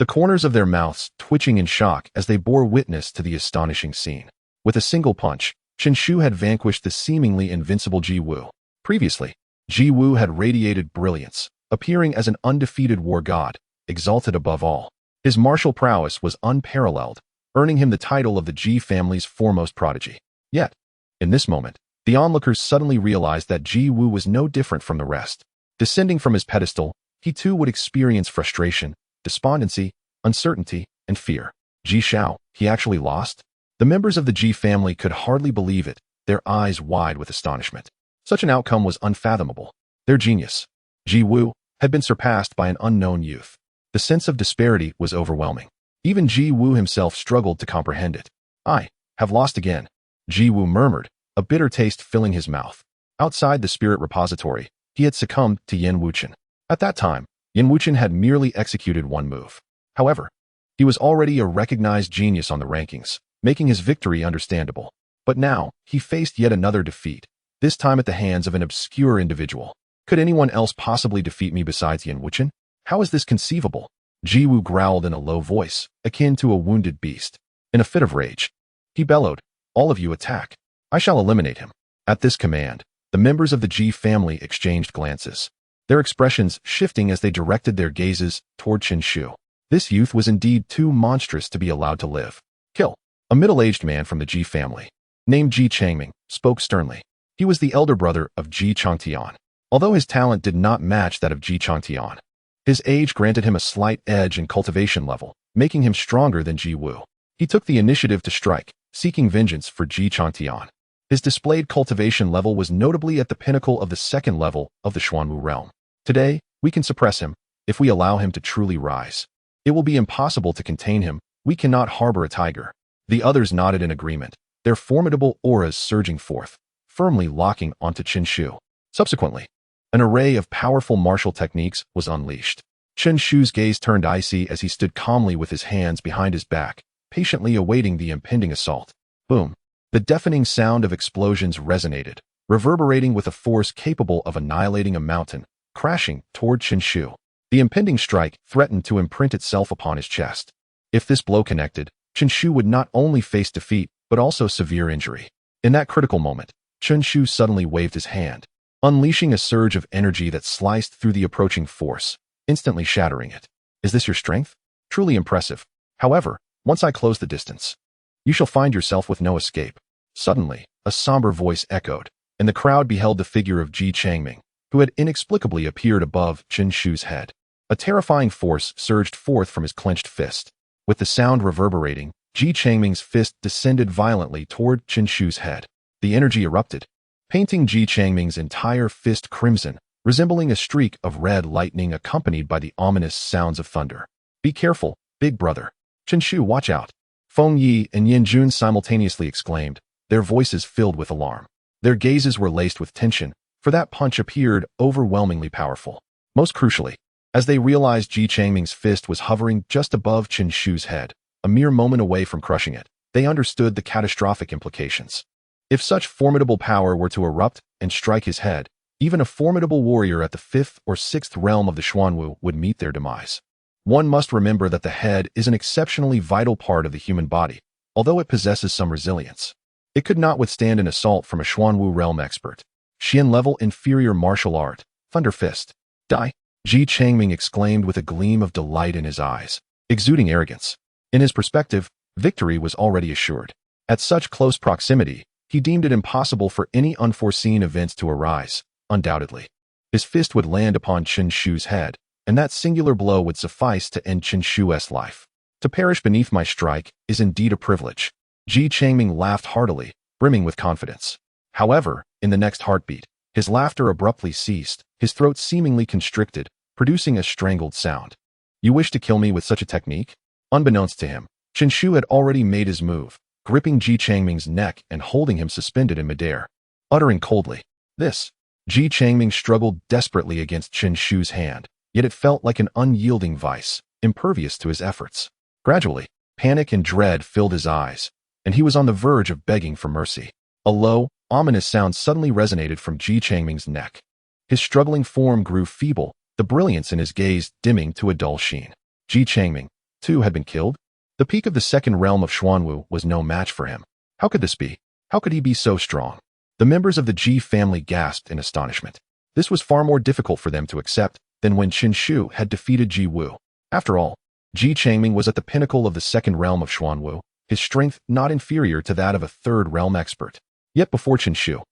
the corners of their mouths twitching in shock as they bore witness to the astonishing scene. With a single punch, Chen Shu had vanquished the seemingly invincible Ji Wu. Previously, Ji Wu had radiated brilliance, appearing as an undefeated war god, exalted above all. His martial prowess was unparalleled, earning him the title of the Ji family's foremost prodigy. Yet, in this moment, the onlookers suddenly realized that Ji Wu was no different from the rest. Descending from his pedestal, he too would experience frustration, despondency, uncertainty, and fear. Ji Shao, he actually lost? The members of the Ji family could hardly believe it, their eyes wide with astonishment. Such an outcome was unfathomable. Their genius, Ji Wu, had been surpassed by an unknown youth. The sense of disparity was overwhelming. Even Ji Wu himself struggled to comprehend it. I have lost again, Ji Wu murmured, a bitter taste filling his mouth. Outside the spirit repository, he had succumbed to Yan Wuchen. At that time, Yan Wuchen had merely executed one move. However, he was already a recognized genius on the rankings, making his victory understandable. But now, he faced yet another defeat, this time at the hands of an obscure individual. Could anyone else possibly defeat me besides Yan Wuchen? How is this conceivable? Ji Wu growled in a low voice, akin to a wounded beast. In a fit of rage, he bellowed, "All of you attack. I shall eliminate him." At this command, the members of the Ji family exchanged glances, their expressions shifting as they directed their gazes toward Chen Shu. This youth was indeed too monstrous to be allowed to live. Kill. A middle-aged man from the Ji family, named Ji Changming, spoke sternly. He was the elder brother of Ji Changtian. Although his talent did not match that of Ji Changtian, his age granted him a slight edge in cultivation level, making him stronger than Ji Wu. He took the initiative to strike, seeking vengeance for Ji Changtian. His displayed cultivation level was notably at the pinnacle of the second level of the Xuanwu realm. Today, we can suppress him, if we allow him to truly rise. It will be impossible to contain him. We cannot harbor a tiger. The others nodded in agreement, their formidable auras surging forth, firmly locking onto Chen Shu. Subsequently, an array of powerful martial techniques was unleashed. Chen Shu's gaze turned icy as he stood calmly with his hands behind his back, patiently awaiting the impending assault. Boom! The deafening sound of explosions resonated, reverberating with a force capable of annihilating a mountain, crashing toward Chen Shu. The impending strike threatened to imprint itself upon his chest. If this blow connected, Chen Shu would not only face defeat, but also severe injury. In that critical moment, Chen Shu suddenly waved his hand, unleashing a surge of energy that sliced through the approaching force, instantly shattering it. Is this your strength? Truly impressive. However, once I close the distance, you shall find yourself with no escape. Suddenly, a somber voice echoed, and the crowd beheld the figure of Ji Changming, who had inexplicably appeared above Chen Shu's head. A terrifying force surged forth from his clenched fist. With the sound reverberating, Ji Changming's fist descended violently toward Chen Shu's head. The energy erupted, painting Ji Changming's entire fist crimson, resembling a streak of red lightning accompanied by the ominous sounds of thunder. Be careful, big brother. Chen Shu, watch out. Feng Yi and Yin Jun simultaneously exclaimed, their voices filled with alarm. Their gazes were laced with tension, for that punch appeared overwhelmingly powerful. Most crucially, as they realized Ji Changming's fist was hovering just above Chen Shu's head, a mere moment away from crushing it, they understood the catastrophic implications. If such formidable power were to erupt and strike his head, even a formidable warrior at the 5th or 6th realm of the Xuanwu would meet their demise. One must remember that the head is an exceptionally vital part of the human body, although it possesses some resilience. It could not withstand an assault from a Xuanwu realm expert. Xian level inferior martial art, Thunder Fist. Die! Ji Changming exclaimed with a gleam of delight in his eyes, exuding arrogance. In his perspective, victory was already assured. At such close proximity, he deemed it impossible for any unforeseen events to arise, undoubtedly. His fist would land upon Chen Shu's head, and that singular blow would suffice to end Chen Shu's life. To perish beneath my strike is indeed a privilege. Ji Changming laughed heartily, brimming with confidence. However, in the next heartbeat, his laughter abruptly ceased, his throat seemingly constricted, producing a strangled sound. You wish to kill me with such a technique? Unbeknownst to him, Chen Shu had already made his move, gripping Ji Changming's neck and holding him suspended in midair. Uttering coldly, "This." Ji Changming struggled desperately against Chen Shu's hand, yet it felt like an unyielding vice, impervious to his efforts. Gradually, panic and dread filled his eyes, and he was on the verge of begging for mercy. A low, ominous sound suddenly resonated from Ji Changming's neck. His struggling form grew feeble, the brilliance in his gaze dimming to a dull sheen. Ji Changming, too, had been killed? The peak of the second realm of Xuanwu was no match for him. How could this be? How could he be so strong? The members of the Ji family gasped in astonishment. This was far more difficult for them to accept than when Chen Shu had defeated Ji Wu. After all, Ji Changming was at the pinnacle of the second realm of Xuanwu, his strength not inferior to that of a third realm expert. Yet before Chen Shu,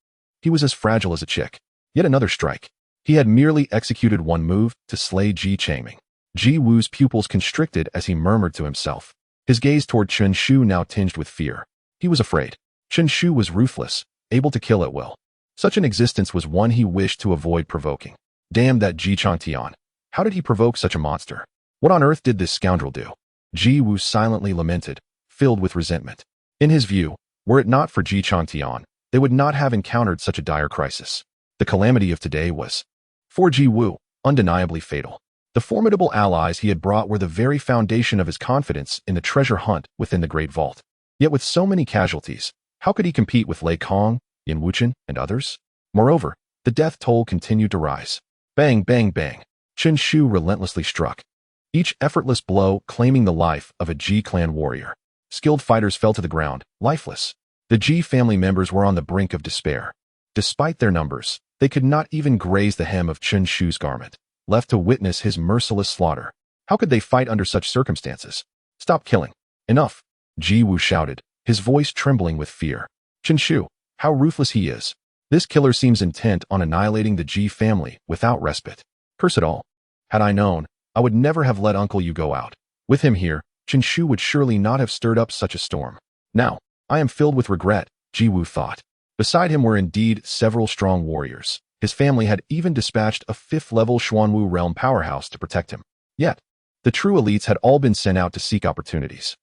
he was as fragile as a chick. Yet another strike. He had merely executed one move to slay Ji Changming. Ji Wu's pupils constricted as he murmured to himself. His gaze toward Chen Shu now tinged with fear. He was afraid. Chen Shu was ruthless, able to kill at will. Such an existence was one he wished to avoid provoking. Damn that Ji Changtian. How did he provoke such a monster? What on earth did this scoundrel do? Ji Wu silently lamented, filled with resentment. In his view, were it not for Ji Changtian, they would not have encountered such a dire crisis. The calamity of today was, for Ji Wu, undeniably fatal. The formidable allies he had brought were the very foundation of his confidence in the treasure hunt within the Great Vault. Yet with so many casualties, how could he compete with Lei Kong, Yin Wuchen, and others? Moreover, the death toll continued to rise. Bang, bang, bang. Chen Shu relentlessly struck, each effortless blow claiming the life of a Ji clan warrior. Skilled fighters fell to the ground, lifeless. The Ji family members were on the brink of despair. Despite their numbers, they could not even graze the hem of Chen Shu's garment, left to witness his merciless slaughter. How could they fight under such circumstances? Stop killing. Enough. Ji Wu shouted, his voice trembling with fear. Chen Shu, how ruthless he is. This killer seems intent on annihilating the Ji family without respite. Curse it all. Had I known, I would never have let Uncle Yu go out. With him here, Chen Shu would surely not have stirred up such a storm. Now, I am filled with regret, Ji Wu thought. Beside him were indeed several strong warriors. His family had even dispatched a 5th-level Xuanwu realm powerhouse to protect him. Yet, the true elites had all been sent out to seek opportunities.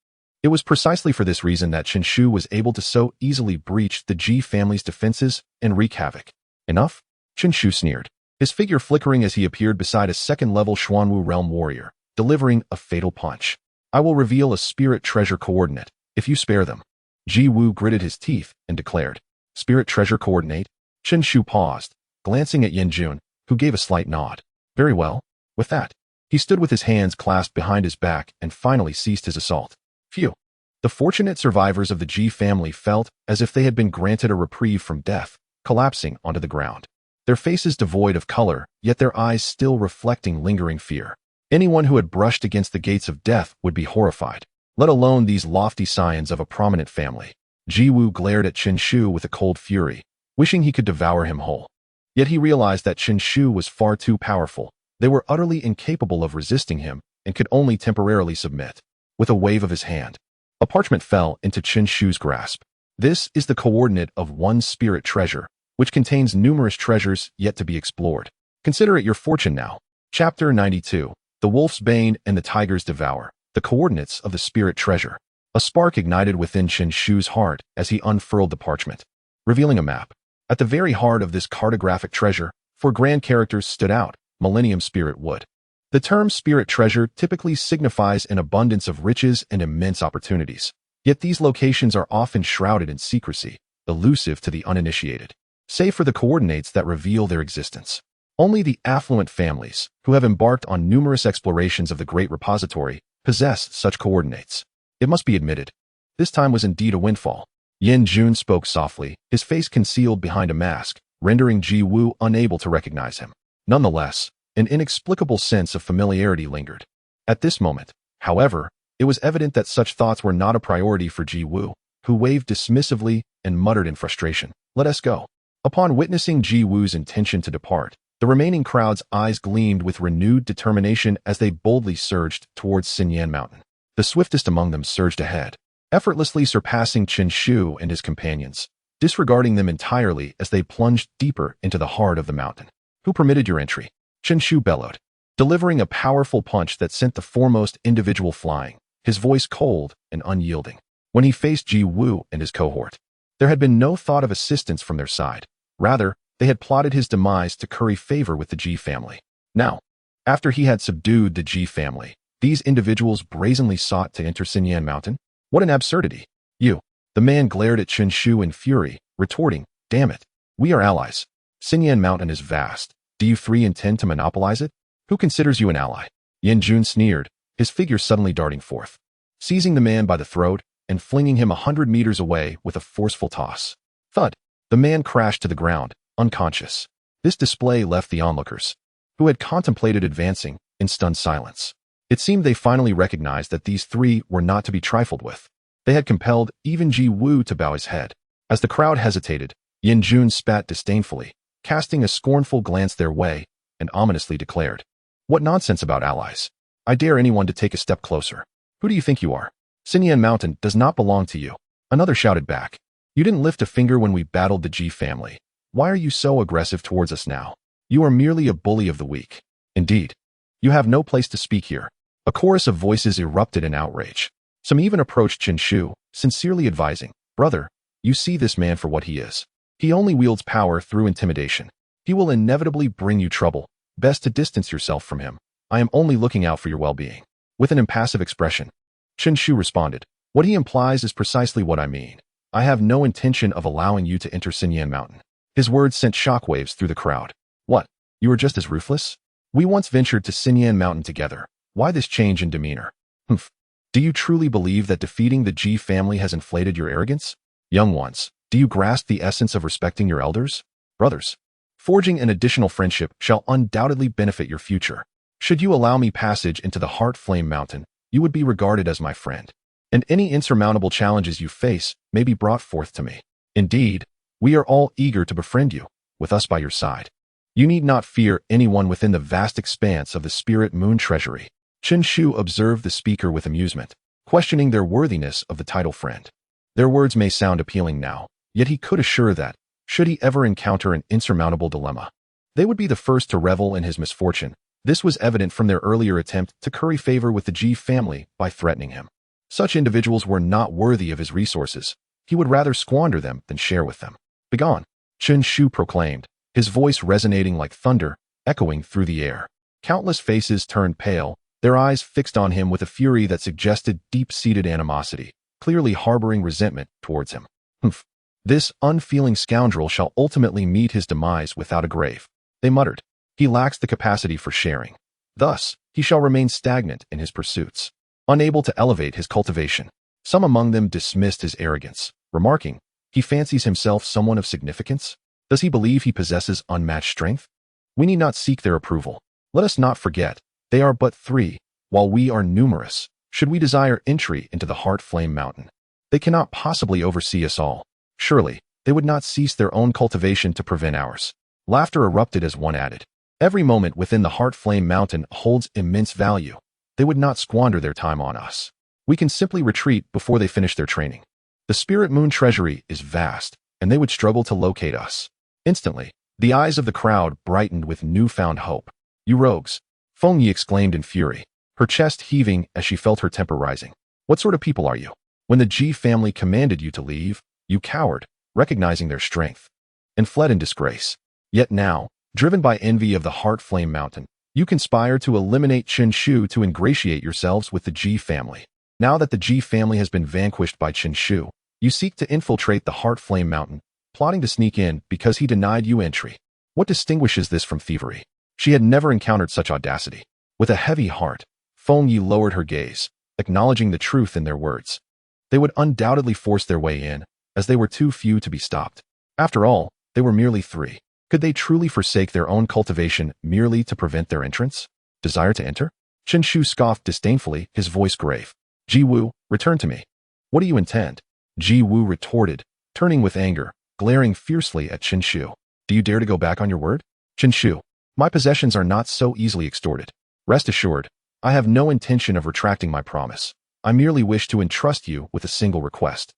It was precisely for this reason that Chen Shu was able to so easily breach the Ji family's defenses and wreak havoc. Enough? Chen Shu sneered, his figure flickering as he appeared beside a 2nd-level Xuanwu realm warrior, delivering a fatal punch. I will reveal a spirit treasure coordinate, if you spare them. Ji Wu gritted his teeth and declared, Spirit treasure coordinate? Chen Shu paused, glancing at Yin Jun, who gave a slight nod. Very well. With that, he stood with his hands clasped behind his back and finally ceased his assault. Phew. The fortunate survivors of the Ji family felt as if they had been granted a reprieve from death, collapsing onto the ground. Their faces devoid of color, yet their eyes still reflecting lingering fear. Anyone who had brushed against the gates of death would be horrified, let alone these lofty scions of a prominent family. Ji Wu glared at Chen Shu with a cold fury, wishing he could devour him whole. Yet he realized that Chen Shu was far too powerful. They were utterly incapable of resisting him and could only temporarily submit. With a wave of his hand, a parchment fell into Chen Shu's grasp. This is the coordinate of one spirit treasure, which contains numerous treasures yet to be explored. Consider it your fortune now. Chapter 92. The Wolf's Bane and the Tiger's Devour. The coordinates of the spirit treasure. A spark ignited within Chen Shu's heart as he unfurled the parchment, revealing a map. At the very heart of this cartographic treasure, 4 grand characters stood out: Millennium Spirit Wood. The term spirit treasure typically signifies an abundance of riches and immense opportunities. Yet these locations are often shrouded in secrecy, elusive to the uninitiated, save for the coordinates that reveal their existence. Only the affluent families, who have embarked on numerous explorations of the Great Repository, possess such coordinates. It must be admitted, this time was indeed a windfall. Yin Jun spoke softly, his face concealed behind a mask, rendering Ji Wu unable to recognize him. Nonetheless, An inexplicable sense of familiarity lingered. At this moment, however, it was evident that such thoughts were not a priority for Ji Woo, who waved dismissively and muttered in frustration, "Let us go." Upon witnessing Ji Woo's intention to depart, the remaining crowd's eyes gleamed with renewed determination as they boldly surged towards Xinyan Mountain. The swiftest among them surged ahead, effortlessly surpassing Chen Shu and his companions, disregarding them entirely as they plunged deeper into the heart of the mountain. "Who permitted your entry?" Chen Shu bellowed, delivering a powerful punch that sent the foremost individual flying, his voice cold and unyielding. When he faced Ji Woo and his cohort, there had been no thought of assistance from their side. Rather, they had plotted his demise to curry favor with the Ji family. Now, after he had subdued the Ji family, these individuals brazenly sought to enter Xinyan Mountain? What an absurdity! You! The man glared at Chen Shu in fury, retorting, "Damn it! We are allies. Xinyan Mountain is vast. Do you three intend to monopolize it? Who considers you an ally?" Yan Jun sneered, his figure suddenly darting forth, seizing the man by the throat and flinging him 100 meters away with a forceful toss. Thud! The man crashed to the ground, unconscious. This display left the onlookers, who had contemplated advancing, in stunned silence. It seemed they finally recognized that these three were not to be trifled with. They had compelled even Ji Woo to bow his head. As the crowd hesitated, Yan Jun spat disdainfully, casting a scornful glance their way, and ominously declared, "What nonsense about allies? I dare anyone to take a step closer. Who do you think you are? Xinyan Mountain does not belong to you." Another shouted back, "You didn't lift a finger when we battled the Ji family. Why are you so aggressive towards us now? You are merely a bully of the weak. Indeed, you have no place to speak here." A chorus of voices erupted in outrage. Some even approached Chen Shu, sincerely advising, "Brother, you see this man for what he is. He only wields power through intimidation. He will inevitably bring you trouble. Best to distance yourself from him. I am only looking out for your well-being." With an impassive expression, Chen Shu responded, "What he implies is precisely what I mean. I have no intention of allowing you to enter Xinyan Mountain." His words sent shockwaves through the crowd. "What? You are just as ruthless? We once ventured to Xinyan Mountain together. Why this change in demeanor? Humph. Do you truly believe that defeating the Ji family has inflated your arrogance? Young ones, do you grasp the essence of respecting your elders? Brothers, forging an additional friendship shall undoubtedly benefit your future. Should you allow me passage into the Heart Flame Mountain, you would be regarded as my friend, and any insurmountable challenges you face may be brought forth to me. Indeed, we are all eager to befriend you, with us by your side. You need not fear anyone within the vast expanse of the Spirit Moon Treasury." Chen Shu observed the speaker with amusement, questioning their worthiness of the title friend. Their words may sound appealing now, yet he could assure that, should he ever encounter an insurmountable dilemma, they would be the first to revel in his misfortune. This was evident from their earlier attempt to curry favor with the Ji family by threatening him. Such individuals were not worthy of his resources. He would rather squander them than share with them. "Begone!" Chen Shu proclaimed, his voice resonating like thunder, echoing through the air. Countless faces turned pale, their eyes fixed on him with a fury that suggested deep-seated animosity, clearly harboring resentment towards him. "Humph! This unfeeling scoundrel shall ultimately meet his demise without a grave," they muttered. "He lacks the capacity for sharing. Thus, he shall remain stagnant in his pursuits, unable to elevate his cultivation." Some among them dismissed his arrogance, remarking, "He fancies himself someone of significance? Does he believe he possesses unmatched strength? We need not seek their approval. Let us not forget, they are but three, while we are numerous. Should we desire entry into the Heart Flame Mountain, they cannot possibly oversee us all. Surely, they would not cease their own cultivation to prevent ours." Laughter erupted as one added, "Every moment within the Heart Flame Mountain holds immense value. They would not squander their time on us. We can simply retreat before they finish their training. The Spirit Moon Treasury is vast, and they would struggle to locate us." Instantly, the eyes of the crowd brightened with newfound hope. "You rogues!" Feng Yi exclaimed in fury, her chest heaving as she felt her temper rising. "What sort of people are you? When the Ji family commanded you to leave, you cowered, recognizing their strength, and fled in disgrace. Yet now, driven by envy of the Heart Flame Mountain, you conspire to eliminate Chen Shu to ingratiate yourselves with the Ji family. Now that the Ji family has been vanquished by Chen Shu, you seek to infiltrate the Heart Flame Mountain, plotting to sneak in because he denied you entry. What distinguishes this from thievery?" She had never encountered such audacity. With a heavy heart, Feng Yi lowered her gaze, acknowledging the truth in their words. They would undoubtedly force their way in, as they were too few to be stopped. After all, they were merely three. Could they truly forsake their own cultivation merely to prevent their entrance? Desire to enter? Chen Shu scoffed disdainfully, his voice grave. Ji Wu, return to me. What do you intend? Ji Wu retorted, turning with anger, glaring fiercely at Chen Shu. Do you dare to go back on your word? Chen Shu, my possessions are not so easily extorted. Rest assured, I have no intention of retracting my promise. I merely wish to entrust you with a single request.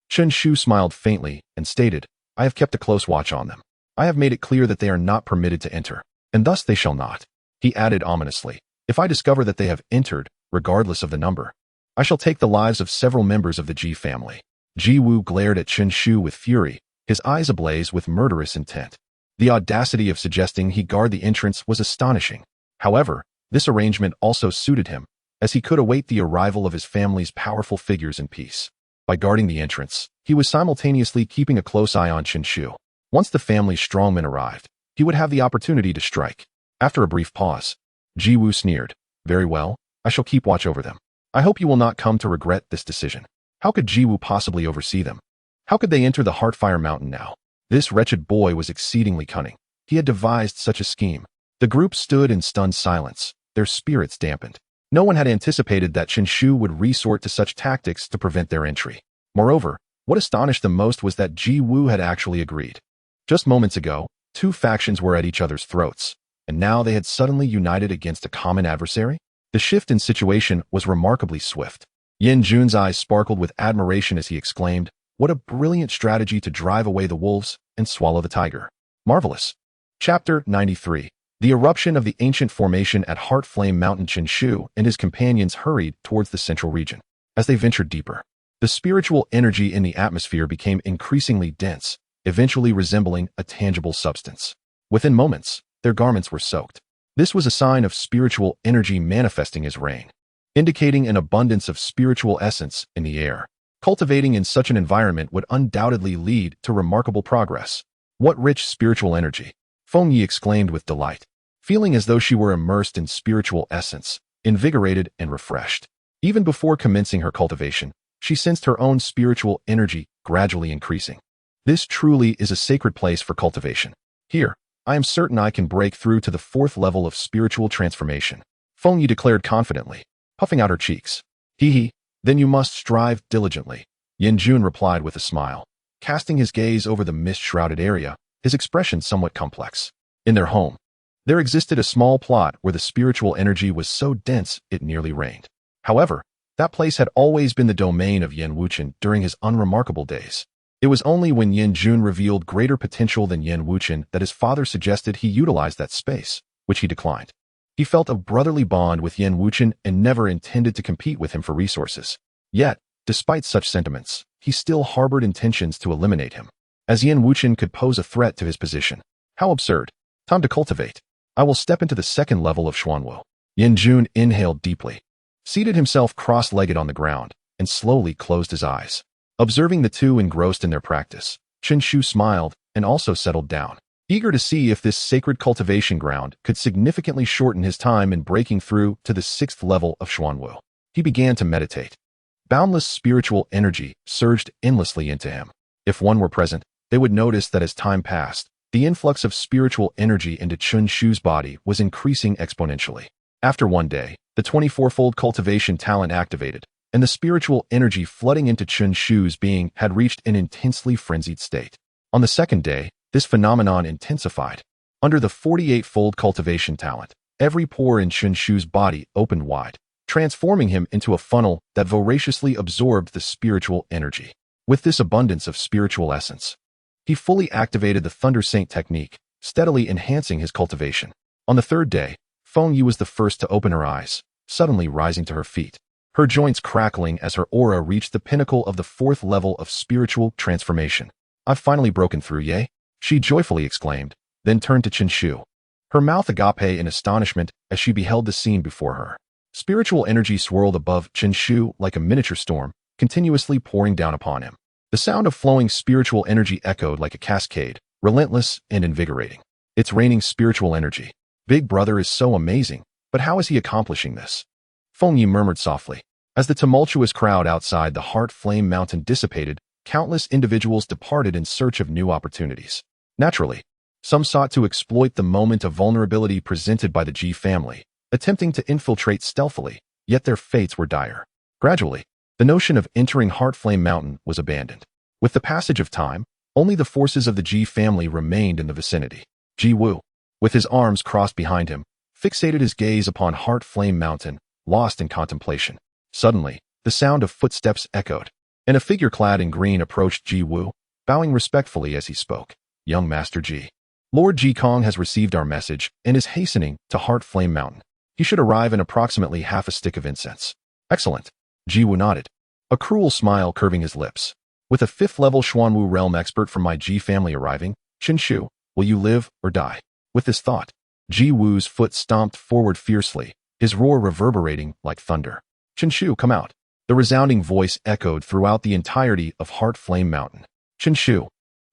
Chen Shu smiled faintly and stated, I have kept a close watch on them. I have made it clear that they are not permitted to enter, and thus they shall not. He added ominously, if I discover that they have entered, regardless of the number, I shall take the lives of several members of the Ji family. Ji Wu glared at Chen Shu with fury, his eyes ablaze with murderous intent. The audacity of suggesting he guard the entrance was astonishing. However, this arrangement also suited him, as he could await the arrival of his family's powerful figures in peace. By guarding the entrance, he was simultaneously keeping a close eye on Chen Shu. Once the family's strongmen arrived, he would have the opportunity to strike. After a brief pause, Ji Wu sneered, very well, I shall keep watch over them. I hope you will not come to regret this decision. How could Ji Wu possibly oversee them? How could they enter the Heartfire Mountain now? This wretched boy was exceedingly cunning. He had devised such a scheme. The group stood in stunned silence, their spirits dampened. No one had anticipated that Chen Shu would resort to such tactics to prevent their entry. Moreover, what astonished them most was that Ji Wu had actually agreed. Just moments ago, two factions were at each other's throats, and now they had suddenly united against a common adversary? The shift in situation was remarkably swift. Yin Jun's eyes sparkled with admiration as he exclaimed, what a brilliant strategy to drive away the wolves and swallow the tiger. Marvelous. Chapter 93. The eruption of the ancient formation at Heartflame Mountain. Chen Shu and his companions hurried towards the central region. As they ventured deeper, the spiritual energy in the atmosphere became increasingly dense, eventually resembling a tangible substance. Within moments, their garments were soaked. This was a sign of spiritual energy manifesting as rain, indicating an abundance of spiritual essence in the air. Cultivating in such an environment would undoubtedly lead to remarkable progress. What rich spiritual energy! Feng Yi exclaimed with delight, feeling as though she were immersed in spiritual essence, invigorated and refreshed. Even before commencing her cultivation, she sensed her own spiritual energy gradually increasing. This truly is a sacred place for cultivation. Here, I am certain I can break through to the 4th level of spiritual transformation, Feng Yi declared confidently, puffing out her cheeks. Hee, then you must strive diligently, Yin Jun replied with a smile, casting his gaze over the mist-shrouded area, his expression somewhat complex. In their home, there existed a small plot where the spiritual energy was so dense it nearly rained. However, that place had always been the domain of Yin Wuchen during his unremarkable days. It was only when Yin Jun revealed greater potential than Yin Wuchen that his father suggested he utilize that space, which he declined. He felt a brotherly bond with Yin Wuchen and never intended to compete with him for resources. Yet, despite such sentiments, he still harbored intentions to eliminate him, as Yin Wuchen could pose a threat to his position. How absurd. Time to cultivate. I will step into the 2nd level of Xuanwu. Yin Jun inhaled deeply, seated himself cross-legged on the ground, and slowly closed his eyes. Observing the two engrossed in their practice, Chen Shu smiled and also settled down, eager to see if this sacred cultivation ground could significantly shorten his time in breaking through to the 6th level of Xuanwu. He began to meditate. Boundless spiritual energy surged endlessly into him. If one were present, they would notice that as time passed, the influx of spiritual energy into Chen Shu's body was increasing exponentially. After one day, the 24-fold cultivation talent activated, and the spiritual energy flooding into Chen Shu's being had reached an intensely frenzied state. On the 2nd day, this phenomenon intensified. Under the 48-fold cultivation talent, every pore in Chen Shu's body opened wide, transforming him into a funnel that voraciously absorbed the spiritual energy. With this abundance of spiritual essence, he fully activated the Thunder Saint technique, steadily enhancing his cultivation. On the 3rd day, Feng Yi was the first to open her eyes, suddenly rising to her feet, her joints crackling as her aura reached the pinnacle of the 4th level of spiritual transformation. I've finally broken through, yay? She joyfully exclaimed, then turned to Chen Shu, her mouth agape in astonishment as she beheld the scene before her. Spiritual energy swirled above Chen Shu like a miniature storm, continuously pouring down upon him. The sound of flowing spiritual energy echoed like a cascade, relentless and invigorating. It's raining spiritual energy. Big Brother is so amazing, but how is he accomplishing this? Feng Yi murmured softly. As the tumultuous crowd outside the Heartflame Mountain dissipated, countless individuals departed in search of new opportunities. Naturally, Some sought to exploit the moment of vulnerability presented by the Ji family, attempting to infiltrate stealthily, yet their fates were dire. Gradually, the notion of entering Heartflame Mountain was abandoned. With the passage of time, only the forces of the Ji family remained in the vicinity. Ji Wu, with his arms crossed behind him, fixated his gaze upon Heartflame Mountain, lost in contemplation. Suddenly, the sound of footsteps echoed, and a figure clad in green approached Ji Wu, bowing respectfully as he spoke. Young Master Ji. Lord Ji Kong has received our message and is hastening to Heartflame Mountain. He should arrive in approximately half a stick of incense. Excellent. Ji Wu nodded, a cruel smile curving his lips. With a 5th-level Xuanwu realm expert from my Ji family arriving, Chen Shu, will you live or die? With this thought, Ji Wu's foot stomped forward fiercely, his roar reverberating like thunder. Chen Shu, come out. The resounding voice echoed throughout the entirety of Heartflame Mountain. Chen Shu,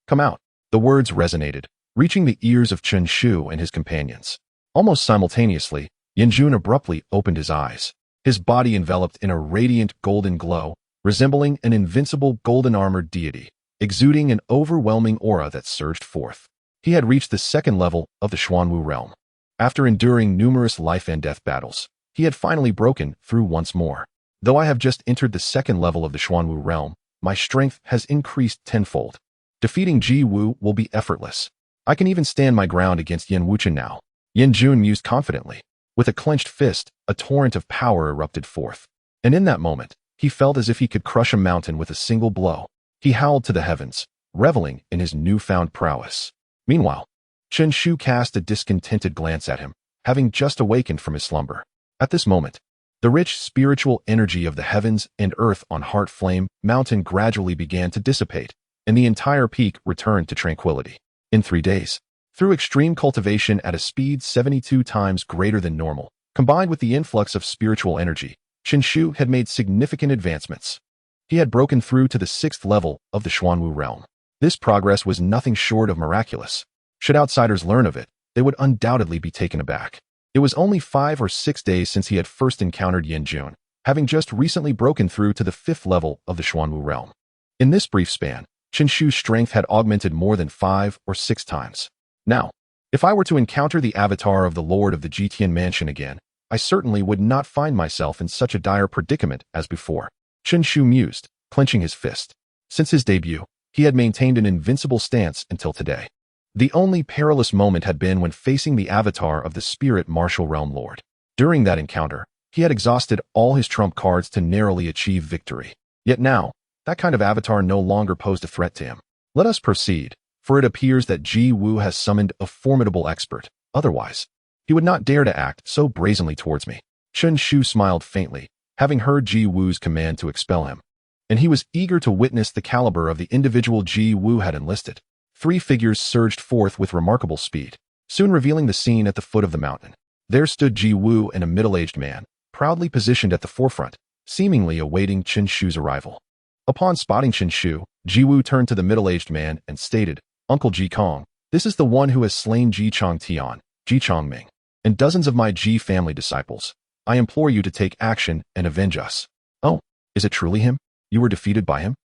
come out. The words resonated, reaching the ears of Chen Shu and his companions. Almost simultaneously, Yanjun abruptly opened his eyes, his body enveloped in a radiant golden glow, resembling an invincible golden-armored deity, exuding an overwhelming aura that surged forth. He had reached the 2nd level of the Xuanwu realm. After enduring numerous life-and-death battles, he had finally broken through once more. Though I have just entered the 2nd level of the Xuanwu realm, my strength has increased tenfold. Defeating Ji Wu will be effortless. I can even stand my ground against Yan Wuchen now. Yan Jun mused confidently. With a clenched fist, a torrent of power erupted forth. And in that moment, he felt as if he could crush a mountain with a single blow. He howled to the heavens, reveling in his newfound prowess. Meanwhile, Chen Shu cast a discontented glance at him, having just awakened from his slumber. At this moment, the rich spiritual energy of the heavens and earth on Heartflame Mountain gradually began to dissipate, and the entire peak returned to tranquility. In 3 days, through extreme cultivation at a speed 72 times greater than normal, combined with the influx of spiritual energy, Chen Shu had made significant advancements. He had broken through to the 6th level of the Xuanwu realm. This progress was nothing short of miraculous. Should outsiders learn of it, they would undoubtedly be taken aback. It was only 5 or 6 days since he had first encountered Yan Jun, having just recently broken through to the 5th level of the Xuanwu realm. In this brief span, Chen Shu's strength had augmented more than 5 or 6 times. Now, if I were to encounter the avatar of the Lord of the Jitian Mansion again, I certainly would not find myself in such a dire predicament as before. Chen Shu mused, clenching his fist. Since his debut, he had maintained an invincible stance until today. The only perilous moment had been when facing the avatar of the Spirit Martial Realm Lord. During that encounter, he had exhausted all his trump cards to narrowly achieve victory. Yet now, that kind of avatar no longer posed a threat to him. Let us proceed, for it appears that Ji Wu has summoned a formidable expert. Otherwise, he would not dare to act so brazenly towards me. Chen Shu smiled faintly, having heard Ji Wu's command to expel him. And he was eager to witness the caliber of the individual Ji Wu had enlisted. 3 figures surged forth with remarkable speed, soon revealing the scene at the foot of the mountain. There stood Ji Wu and a middle-aged man, proudly positioned at the forefront, seemingly awaiting Chen Shu's arrival. Upon spotting Chen Shu, Ji Wu turned to the middle-aged man and stated, Uncle Ji Kong, this is the one who has slain Ji Chong Tian, Ji Chongming, and dozens of my Ji family disciples. I implore you to take action and avenge us. Oh, is it truly him? You were defeated by him?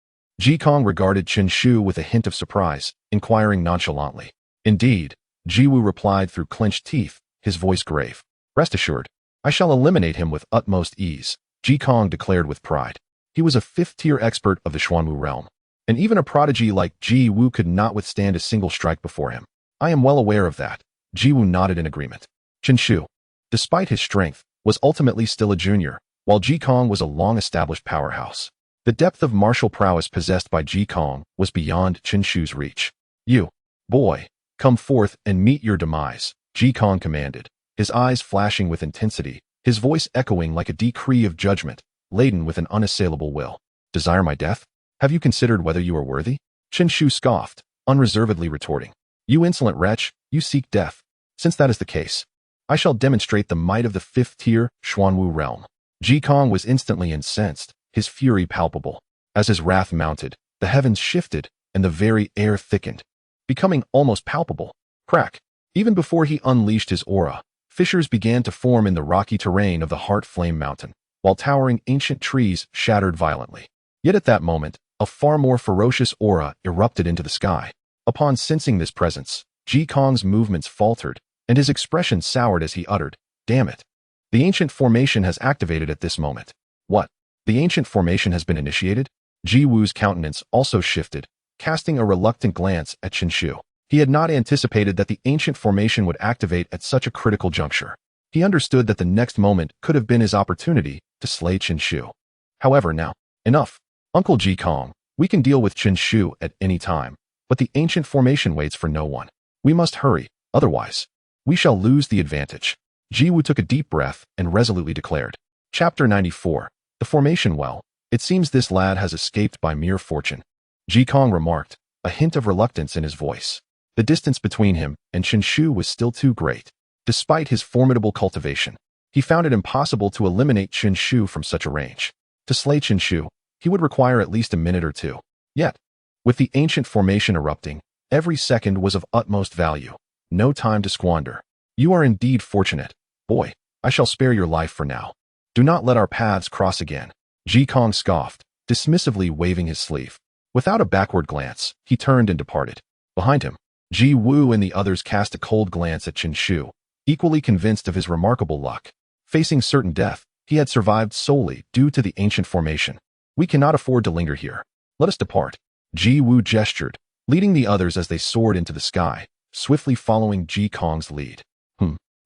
Ji Kong regarded Chen Shu with a hint of surprise, inquiring nonchalantly. Indeed, Ji Wu replied through clenched teeth, his voice grave. Rest assured, I shall eliminate him with utmost ease, Ji Kong declared with pride. He was a 5th-tier expert of the Xuanwu realm, and even a prodigy like Ji Wu could not withstand a single strike before him. I am well aware of that. Ji Wu nodded in agreement. Chen Shu, despite his strength, was ultimately still a junior, while Ji Kong was a long-established powerhouse. The depth of martial prowess possessed by Ji Kong was beyond Chen Shu's reach. You, boy, come forth and meet your demise, Ji Kong commanded, his eyes flashing with intensity, his voice echoing like a decree of judgment, laden with an unassailable will. Desire my death? Have you considered whether you are worthy? Chen Shu scoffed, unreservedly retorting. You insolent wretch, you seek death. Since that is the case, I shall demonstrate the might of the 5th-tier Xuanwu realm. Ji Kong was instantly incensed, his fury palpable. As his wrath mounted, the heavens shifted, and the very air thickened, becoming almost palpable. Crack! Even before he unleashed his aura, fissures began to form in the rocky terrain of the Heartflame Mountain, while towering ancient trees shattered violently. Yet at that moment, a far more ferocious aura erupted into the sky. Upon sensing this presence, Ji Kong's movements faltered, and his expression soured as he uttered, "Damn it. The ancient formation has activated at this moment." "What? The ancient formation has been initiated?" Ji Wu's countenance also shifted, casting a reluctant glance at Chen Shu. He had not anticipated that the ancient formation would activate at such a critical juncture. He understood that the next moment could have been his opportunity to slay Chen Shu. However, now, enough. Uncle Ji Kong, we can deal with Chen Shu at any time, but the ancient formation waits for no one. We must hurry, otherwise, we shall lose the advantage. Ji Wu took a deep breath and resolutely declared. Chapter 94. The Formation Well. It seems this lad has escaped by mere fortune. Ji Kong remarked, a hint of reluctance in his voice. The distance between him and Chen Shu was still too great. Despite his formidable cultivation, he found it impossible to eliminate Chen Shu from such a range. To slay Chen Shu, he would require at least a minute or two. Yet, with the ancient formation erupting, every second was of utmost value. No time to squander. You are indeed fortunate. Boy, I shall spare your life for now. Do not let our paths cross again. Ji Kong scoffed, dismissively waving his sleeve. Without a backward glance, he turned and departed. Behind him, Ji Wu and the others cast a cold glance at Chen Shu, equally convinced of his remarkable luck. Facing certain death, he had survived solely due to the ancient formation. We cannot afford to linger here. Let us depart. Ji Wu gestured, leading the others as they soared into the sky, swiftly following Ji Kong's lead.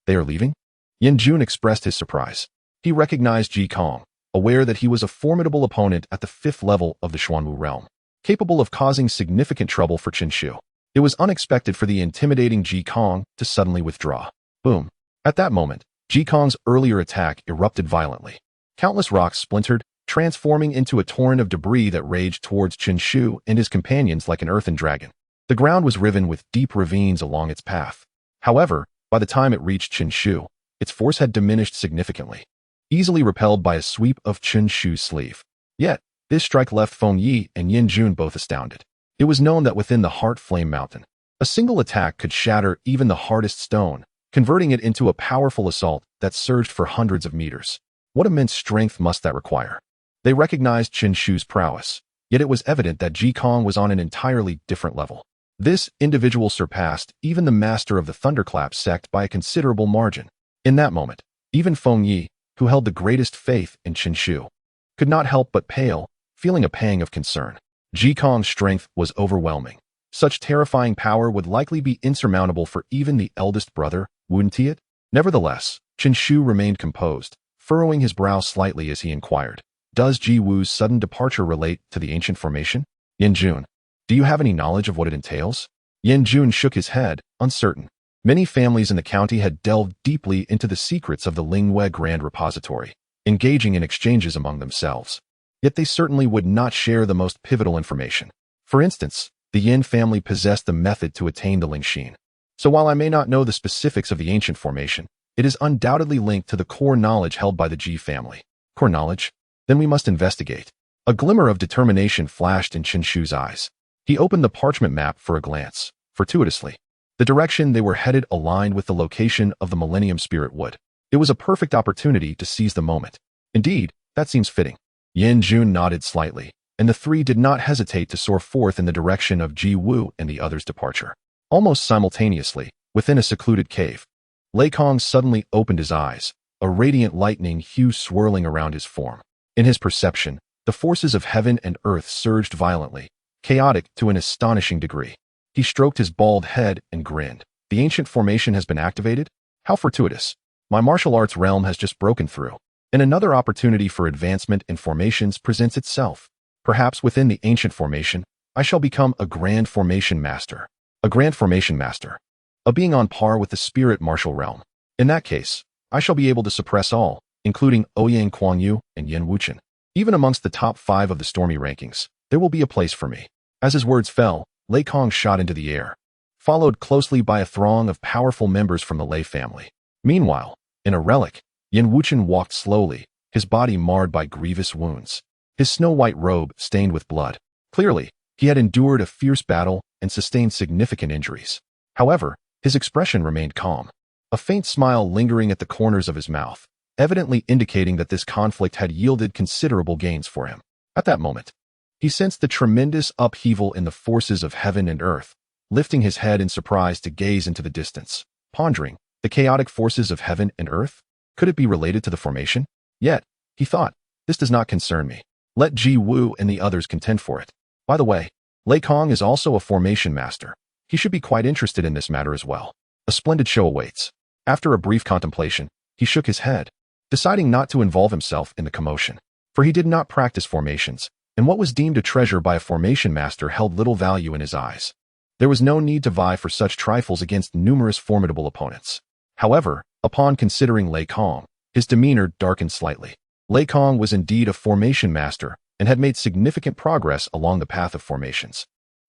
They are leaving? Yan Jun expressed his surprise. He recognized Ji Kong, aware that he was a formidable opponent at the 5th level of the Xuanwu realm, capable of causing significant trouble for Chen Shu. It was unexpected for the intimidating Ji Kong to suddenly withdraw. Boom. At that moment, Ji Kong's earlier attack erupted violently. Countless rocks splintered, transforming into a torrent of debris that raged towards Chen Shu and his companions like an earthen dragon. The ground was riven with deep ravines along its path. However, by the time it reached Chen Shu, its force had diminished significantly, easily repelled by a sweep of Chen Shu's sleeve. Yet, this strike left Feng Yi and Yan Jun both astounded. It was known that within the Heart Flame Mountain, a single attack could shatter even the hardest stone, converting it into a powerful assault that surged for hundreds of meters. What immense strength must that require? They recognized Chen Shu's prowess, yet it was evident that Ji Kong was on an entirely different level. This individual surpassed even the master of the Thunderclap sect by a considerable margin. In that moment, even Feng Yi, who held the greatest faith in Chen Shu, could not help but pale, feeling a pang of concern. Ji Kong's strength was overwhelming. Such terrifying power would likely be insurmountable for even the eldest brother, wouldn't it? Nevertheless, Chen Shu remained composed, furrowing his brow slightly as he inquired, "Does Ji Wu's sudden departure relate to the ancient formation?" Yan Jun, do you have any knowledge of what it entails? Yan Jun shook his head, uncertain. Many families in the county had delved deeply into the secrets of the Lingwei Grand Repository, engaging in exchanges among themselves. Yet they certainly would not share the most pivotal information. For instance, the Yin family possessed the method to attain the Lingxin. So while I may not know the specifics of the ancient formation, it is undoubtedly linked to the core knowledge held by the Ji family. Core knowledge? Then we must investigate. A glimmer of determination flashed in Chen Shu's eyes. He opened the parchment map for a glance. Fortuitously, the direction they were headed aligned with the location of the Millennium Spirit Wood. It was a perfect opportunity to seize the moment. Indeed, that seems fitting. Yan Jun nodded slightly, and the three did not hesitate to soar forth in the direction of Ji Wu and the others' departure. Almost simultaneously, within a secluded cave, Lei Kong suddenly opened his eyes, a radiant lightning hue swirling around his form. In his perception, the forces of heaven and earth surged violently, chaotic to an astonishing degree. He stroked his bald head and grinned. The ancient formation has been activated? How fortuitous. My martial arts realm has just broken through, and another opportunity for advancement in formations presents itself. Perhaps within the ancient formation, I shall become a grand formation master. A grand formation master. A being on par with the spirit martial realm. In that case, I shall be able to suppress all, including Ouyang Kuangyu and Yin Wuchen. Even amongst the top 5 of the stormy rankings, there will be a place for me. As his words fell, Lei Kong shot into the air, followed closely by a throng of powerful members from the Lei family. Meanwhile, in a relic, Yin Wuchen walked slowly, his body marred by grievous wounds, his snow-white robe stained with blood. Clearly, he had endured a fierce battle and sustained significant injuries. However, his expression remained calm, a faint smile lingering at the corners of his mouth, evidently indicating that this conflict had yielded considerable gains for him. At that moment, he sensed the tremendous upheaval in the forces of heaven and earth, lifting his head in surprise to gaze into the distance, pondering, the chaotic forces of heaven and earth? Could it be related to the formation? Yet, he thought, this does not concern me. Let Ji Wu and the others contend for it. By the way, Lei Kong is also a formation master. He should be quite interested in this matter as well. A splendid show awaits. After a brief contemplation, he shook his head, deciding not to involve himself in the commotion. For he did not practice formations, and what was deemed a treasure by a formation master held little value in his eyes. There was no need to vie for such trifles against numerous formidable opponents. However, upon considering Lei Kong, his demeanor darkened slightly. Lei Kong was indeed a formation master and had made significant progress along the path of formations.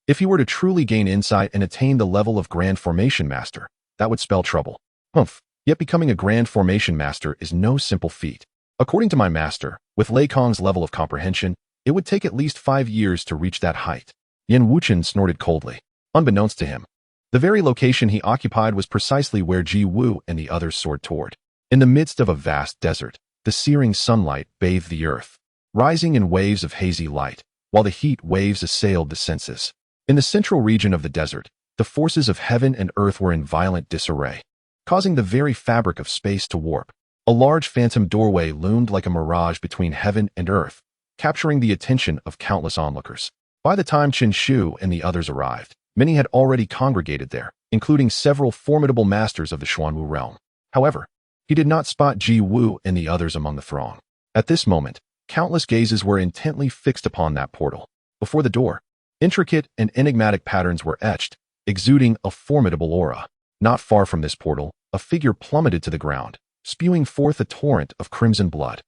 If he were to truly gain insight and attain the level of Grand Formation Master, that would spell trouble. Yet becoming a Grand Formation Master is no simple feat. According to my master, with Lei Kong's level of comprehension, it would take at least 5 years to reach that height. Yan Wuchen snorted coldly. Unbeknownst to him, the very location he occupied was precisely where Ji Wu and the others soared toward. In the midst of a vast desert, the searing sunlight bathed the earth, rising in waves of hazy light, while the heat waves assailed the senses. In the central region of the desert, the forces of heaven and earth were in violent disarray, causing the very fabric of space to warp. A large phantom doorway loomed like a mirage between heaven and earth, capturing the attention of countless onlookers. By the time Qin Shu and the others arrived, many had already congregated there, including several formidable masters of the Xuanwu realm. However, he did not spot Ji Wu and the others among the throng. At this moment, countless gazes were intently fixed upon that portal. Before the door, intricate and enigmatic patterns were etched, exuding a formidable aura. Not far from this portal, a figure plummeted to the ground, spewing forth a torrent of crimson blood.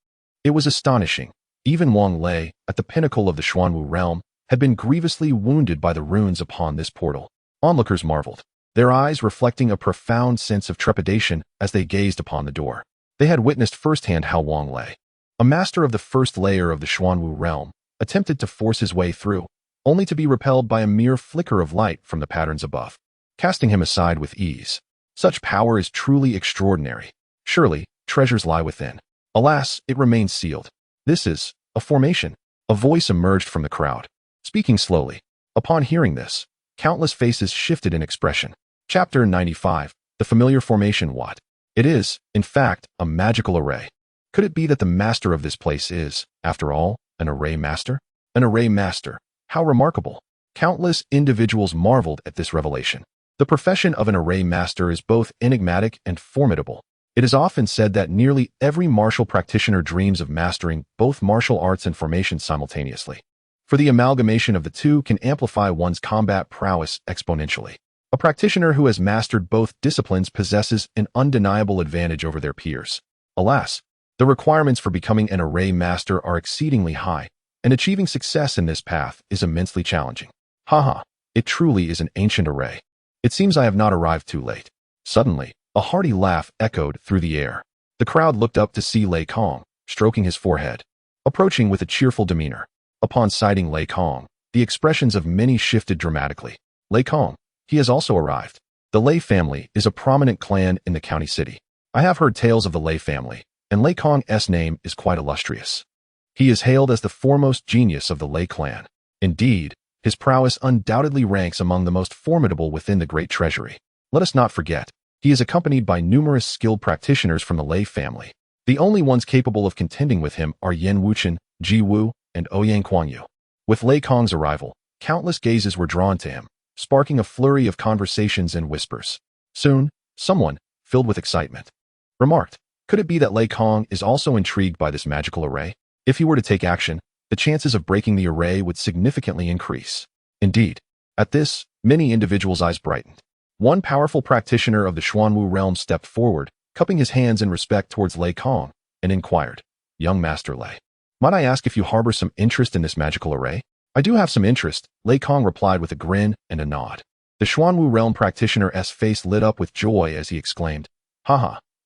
It was astonishing. Even Wang Lei, at the pinnacle of the Xuanwu realm, had been grievously wounded by the runes upon this portal. Onlookers marveled, their eyes reflecting a profound sense of trepidation as they gazed upon the door. They had witnessed firsthand how Wang Lei, a master of the first layer of the Xuanwu realm, attempted to force his way through, only to be repelled by a mere flicker of light from the patterns above, casting him aside with ease. Such power is truly extraordinary. Surely, treasures lie within. Alas, it remains sealed. This is a formation. A voice emerged from the crowd, speaking slowly. Upon hearing this, countless faces shifted in expression. Chapter 95. The familiar formation. What? It is, in fact, a magical array. Could it be that the master of this place is, after all, an array master? An array master. How remarkable. Countless individuals marveled at this revelation. The profession of an array master is both enigmatic and formidable. It is often said that nearly every martial practitioner dreams of mastering both martial arts and formations simultaneously. For the amalgamation of the two can amplify one's combat prowess exponentially. A practitioner who has mastered both disciplines possesses an undeniable advantage over their peers. Alas, the requirements for becoming an array master are exceedingly high, and achieving success in this path is immensely challenging. It truly is an ancient array. It seems I have not arrived too late. Suddenly, a hearty laugh echoed through the air. The crowd looked up to see Lei Kong, stroking his forehead, approaching with a cheerful demeanor. Upon sighting Lei Kong, the expressions of many shifted dramatically. Lei Kong, he has also arrived. The Lei family is a prominent clan in the county city. I have heard tales of the Lei family, and Lei Kong's name is quite illustrious. He is hailed as the foremost genius of the Lei clan. Indeed, his prowess undoubtedly ranks among the most formidable within the great treasury. Let us not forget, he is accompanied by numerous skilled practitioners from the Lei family. The only ones capable of contending with him are Yan Wuchen, Ji Wu, and Ouyang Kuangyu. With Lei Kong's arrival, countless gazes were drawn to him, sparking a flurry of conversations and whispers. Soon, someone, filled with excitement, remarked, could it be that Lei Kong is also intrigued by this magical array? If he were to take action, the chances of breaking the array would significantly increase. Indeed, at this, many individuals' eyes brightened. One powerful practitioner of the Xuanwu realm stepped forward, cupping his hands in respect towards Lei Kong, and inquired, Young Master Lei, might I ask if you harbor some interest in this magical array? I do have some interest, Lei Kong replied with a grin and a nod. The Xuanwu realm practitioner's face lit up with joy as he exclaimed,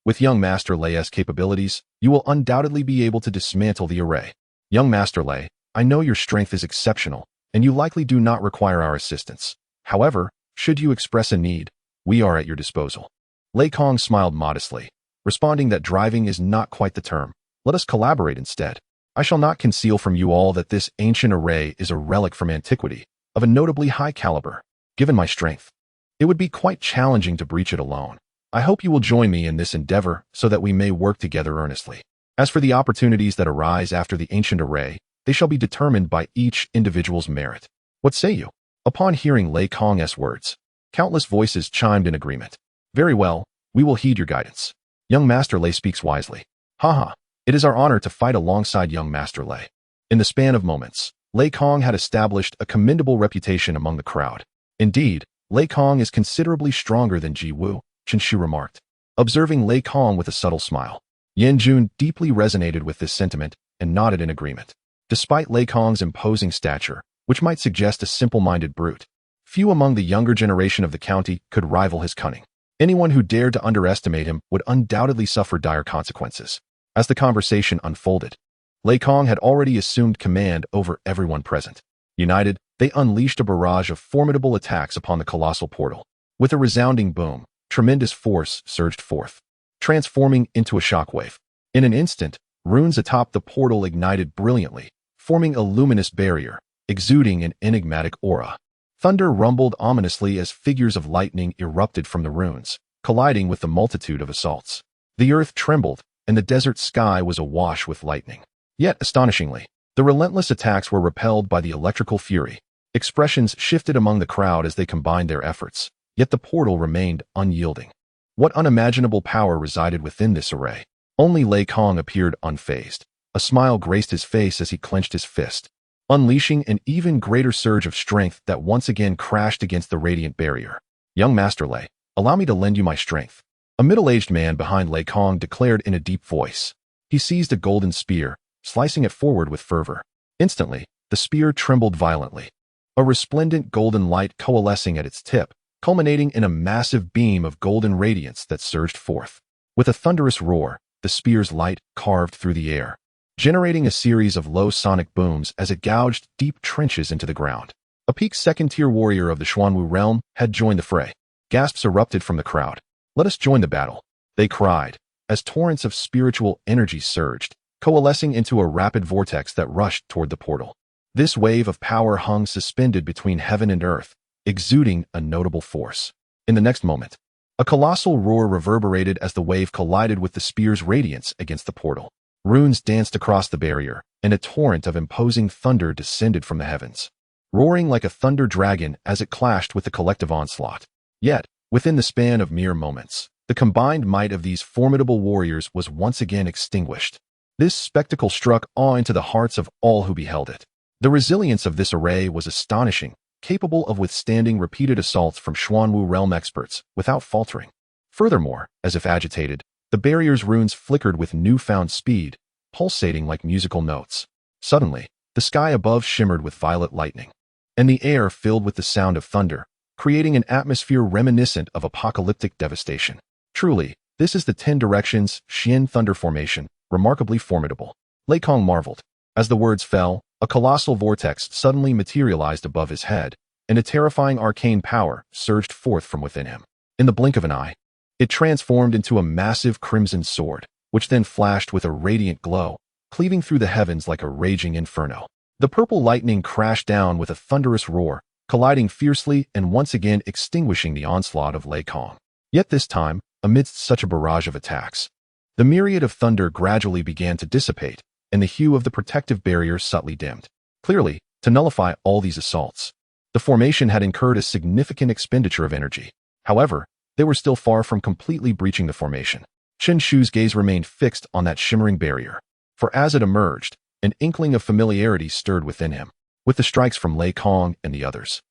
with Young Master Lei's capabilities, you will undoubtedly be able to dismantle the array. Young Master Lei, I know your strength is exceptional, and you likely do not require our assistance. However, should you express a need, we are at your disposal. Lei Kong smiled modestly, responding that driving is not quite the term. Let us collaborate instead. I shall not conceal from you all that this ancient array is a relic from antiquity, of a notably high caliber. Given my strength, It would be quite challenging to breach it alone. I hope you will join me in this endeavor so that we may work together earnestly. As for the opportunities that arise after the ancient array, they shall be determined by each individual's merit. What say you? Upon hearing Lei Kong's words, countless voices chimed in agreement. Very well, we will heed your guidance. Young Master Lei speaks wisely. Haha, it is our honor to fight alongside young Master Lei. In the span of moments, Lei Kong had established a commendable reputation among the crowd. Indeed, Lei Kong is considerably stronger than Ji Wu, Chen Shu remarked. Observing Lei Kong with a subtle smile, Yan Jun deeply resonated with this sentiment and nodded in agreement. Despite Lei Kong's imposing stature, which might suggest a simple-minded brute, few among the younger generation of the county could rival his cunning. Anyone who dared to underestimate him would undoubtedly suffer dire consequences. As the conversation unfolded, Lei Kong had already assumed command over everyone present. United, they unleashed a barrage of formidable attacks upon the colossal portal. With a resounding boom, tremendous force surged forth, transforming into a shockwave. In an instant, runes atop the portal ignited brilliantly, forming a luminous barrier, exuding an enigmatic aura. Thunder rumbled ominously as figures of lightning erupted from the runes, colliding with the multitude of assaults. The earth trembled, and the desert sky was awash with lightning. Yet, astonishingly, the relentless attacks were repelled by the electrical fury. Expressions shifted among the crowd as they combined their efforts, yet the portal remained unyielding. What unimaginable power resided within this array? Only Lei Kong appeared unfazed. A smile graced his face as he clenched his fist, unleashing an even greater surge of strength that once again crashed against the radiant barrier. Young Master Lei, allow me to lend you my strength. A middle-aged man behind Lei Kong declared in a deep voice. He seized a golden spear, slicing it forward with fervor. Instantly, the spear trembled violently, a resplendent golden light coalescing at its tip, culminating in a massive beam of golden radiance that surged forth. With a thunderous roar, the spear's light carved through the air, generating a series of low sonic booms as it gouged deep trenches into the ground. A peak second-tier warrior of the Xuanwu realm had joined the fray. Gasps erupted from the crowd. Let us join the battle, they cried, as torrents of spiritual energy surged, coalescing into a rapid vortex that rushed toward the portal. This wave of power hung suspended between heaven and earth, exuding a notable force. In the next moment, a colossal roar reverberated as the wave collided with the spear's radiance against the portal. Runes danced across the barrier, and a torrent of imposing thunder descended from the heavens, roaring like a thunder dragon as it clashed with the collective onslaught. Yet, within the span of mere moments, the combined might of these formidable warriors was once again extinguished. This spectacle struck awe into the hearts of all who beheld it. The resilience of this array was astonishing, capable of withstanding repeated assaults from Xuanwu realm experts without faltering. Furthermore, as if agitated, the barrier's runes flickered with newfound speed, pulsating like musical notes. Suddenly, the sky above shimmered with violet lightning, and the air filled with the sound of thunder, creating an atmosphere reminiscent of apocalyptic devastation. Truly, this is the 10 Directions Xian Thunder Formation, remarkably formidable. Lei Kong marveled. As the words fell, a colossal vortex suddenly materialized above his head, and a terrifying arcane power surged forth from within him. In the blink of an eye, it transformed into a massive crimson sword, which then flashed with a radiant glow, cleaving through the heavens like a raging inferno. The purple lightning crashed down with a thunderous roar, colliding fiercely and once again extinguishing the onslaught of Lei Kong. Yet this time, amidst such a barrage of attacks, the myriad of thunder gradually began to dissipate, and the hue of the protective barrier subtly dimmed. Clearly, to nullify all these assaults, the formation had incurred a significant expenditure of energy. However, they were still far from completely breaching the formation. Chen Shu's gaze remained fixed on that shimmering barrier, for as it emerged, an inkling of familiarity stirred within him, with the strikes from Lei Kong and the others.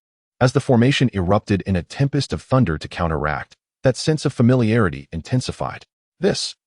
As the formation erupted in a tempest of thunder to counteract, that sense of familiarity intensified.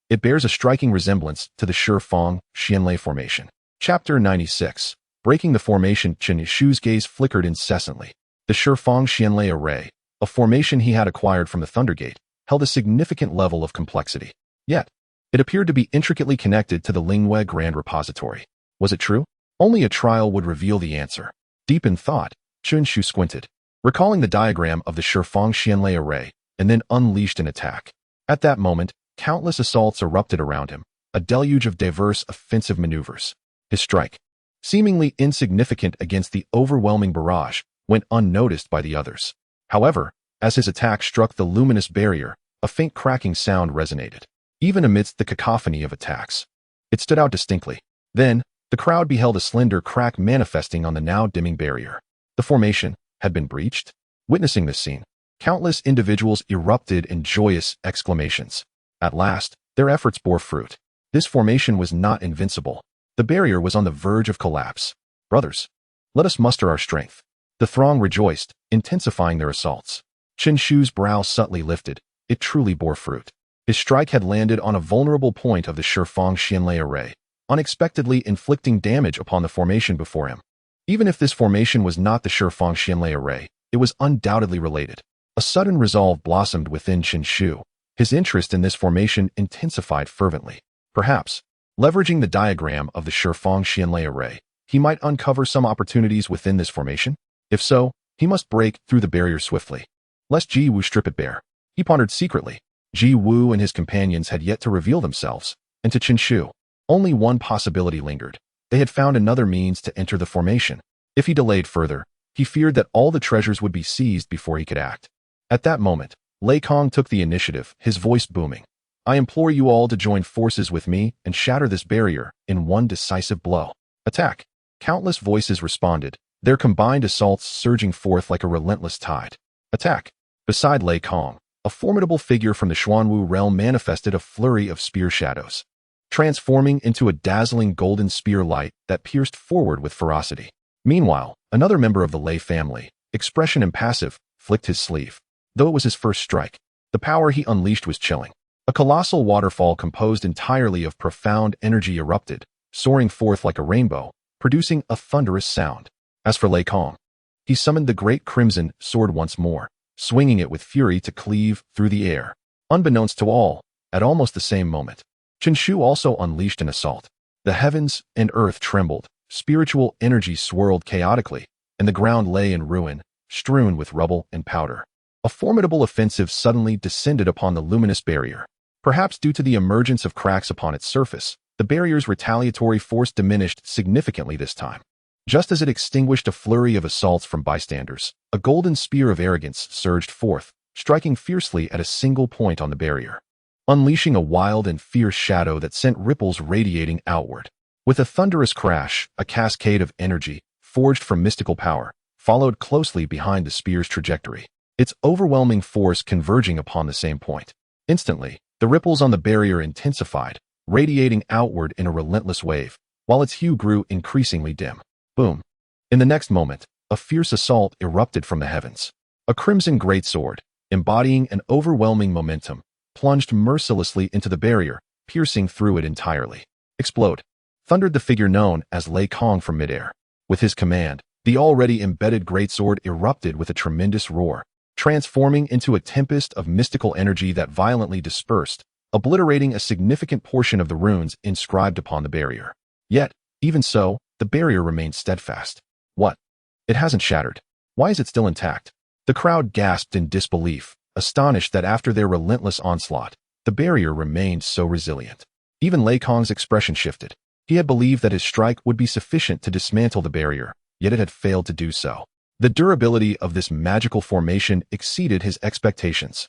It bears a striking resemblance to the Shifang Xianlei formation. Chapter 96. Breaking the formation. Chen Shu's gaze flickered incessantly. The Shifang Xianlei array, a formation he had acquired from the Thundergate, held a significant level of complexity. Yet, it appeared to be intricately connected to the Lingwei Grand Repository. Was it true? Only a trial would reveal the answer. Deep in thought, Chen Shu squinted, recalling the diagram of the Shifang Xianlei array, and then unleashed an attack. At that moment, countless assaults erupted around him, a deluge of diverse offensive maneuvers. His strike, seemingly insignificant against the overwhelming barrage, went unnoticed by the others. However, As his attack struck the luminous barrier, a faint cracking sound resonated, even amidst the cacophony of attacks. It stood out distinctly. Then, the crowd beheld a slender crack manifesting on the now dimming barrier. The formation had been breached. Witnessing this scene, countless individuals erupted in joyous exclamations. At last, their efforts bore fruit. This formation was not invincible. The barrier was on the verge of collapse. Brothers, let us muster our strength. The throng rejoiced, intensifying their assaults. Chen Shu's brow subtly lifted. It truly bore fruit. His strike had landed on a vulnerable point of the Shifang Xianlei array, unexpectedly inflicting damage upon the formation before him. Even if this formation was not the Shifang Xianlei array, it was undoubtedly related. A sudden resolve blossomed within Chen Shu. His interest in this formation intensified fervently. Perhaps, leveraging the diagram of the Shifang Xianlei array, he might uncover some opportunities within this formation. If so, he must break through the barrier swiftly, lest Ji Wu strip it bare. He pondered secretly. Ji Wu and his companions had yet to reveal themselves, and to Chen Shu, only one possibility lingered. They had found another means to enter the formation. If he delayed further, he feared that all the treasures would be seized before he could act. At that moment, Lei Kong took the initiative, his voice booming. I implore you all to join forces with me and shatter this barrier in one decisive blow. Attack! Countless voices responded, their combined assaults surging forth like a relentless tide. Attack! Beside Lei Kong, a formidable figure from the Xuanwu realm manifested a flurry of spear shadows, transforming into a dazzling golden spear light that pierced forward with ferocity. Meanwhile, another member of the Lei family, expression impassive, flicked his sleeve. Though it was his first strike, the power he unleashed was chilling. A colossal waterfall composed entirely of profound energy erupted, soaring forth like a rainbow, producing a thunderous sound. As for Lei Kong, he summoned the great crimson sword once more, swinging it with fury to cleave through the air. Unbeknownst to all, at almost the same moment, Chen Shu also unleashed an assault. The heavens and earth trembled, spiritual energy swirled chaotically, and the ground lay in ruin, strewn with rubble and powder. A formidable offensive suddenly descended upon the luminous barrier. Perhaps due to the emergence of cracks upon its surface, the barrier's retaliatory force diminished significantly this time. Just as it extinguished a flurry of assaults from bystanders, a golden spear of arrogance surged forth, striking fiercely at a single point on the barrier, unleashing a wild and fierce shadow that sent ripples radiating outward. With a thunderous crash, a cascade of energy, forged from mystical power, followed closely behind the spear's trajectory, its overwhelming force converging upon the same point. Instantly, the ripples on the barrier intensified, radiating outward in a relentless wave, while its hue grew increasingly dim. Boom. In the next moment, a fierce assault erupted from the heavens. A crimson greatsword, embodying an overwhelming momentum, plunged mercilessly into the barrier, piercing through it entirely. Explode! Thundered the figure known as Lei Kong from midair. With his command, the already embedded greatsword erupted with a tremendous roar, transforming into a tempest of mystical energy that violently dispersed, obliterating a significant portion of the runes inscribed upon the barrier. Yet, even so, the barrier remained steadfast. What? It hasn't shattered. Why is it still intact? The crowd gasped in disbelief, astonished that after their relentless onslaught, the barrier remained so resilient. Even Lei Kong's expression shifted. He had believed that his strike would be sufficient to dismantle the barrier, yet it had failed to do so. The durability of this magical formation exceeded his expectations.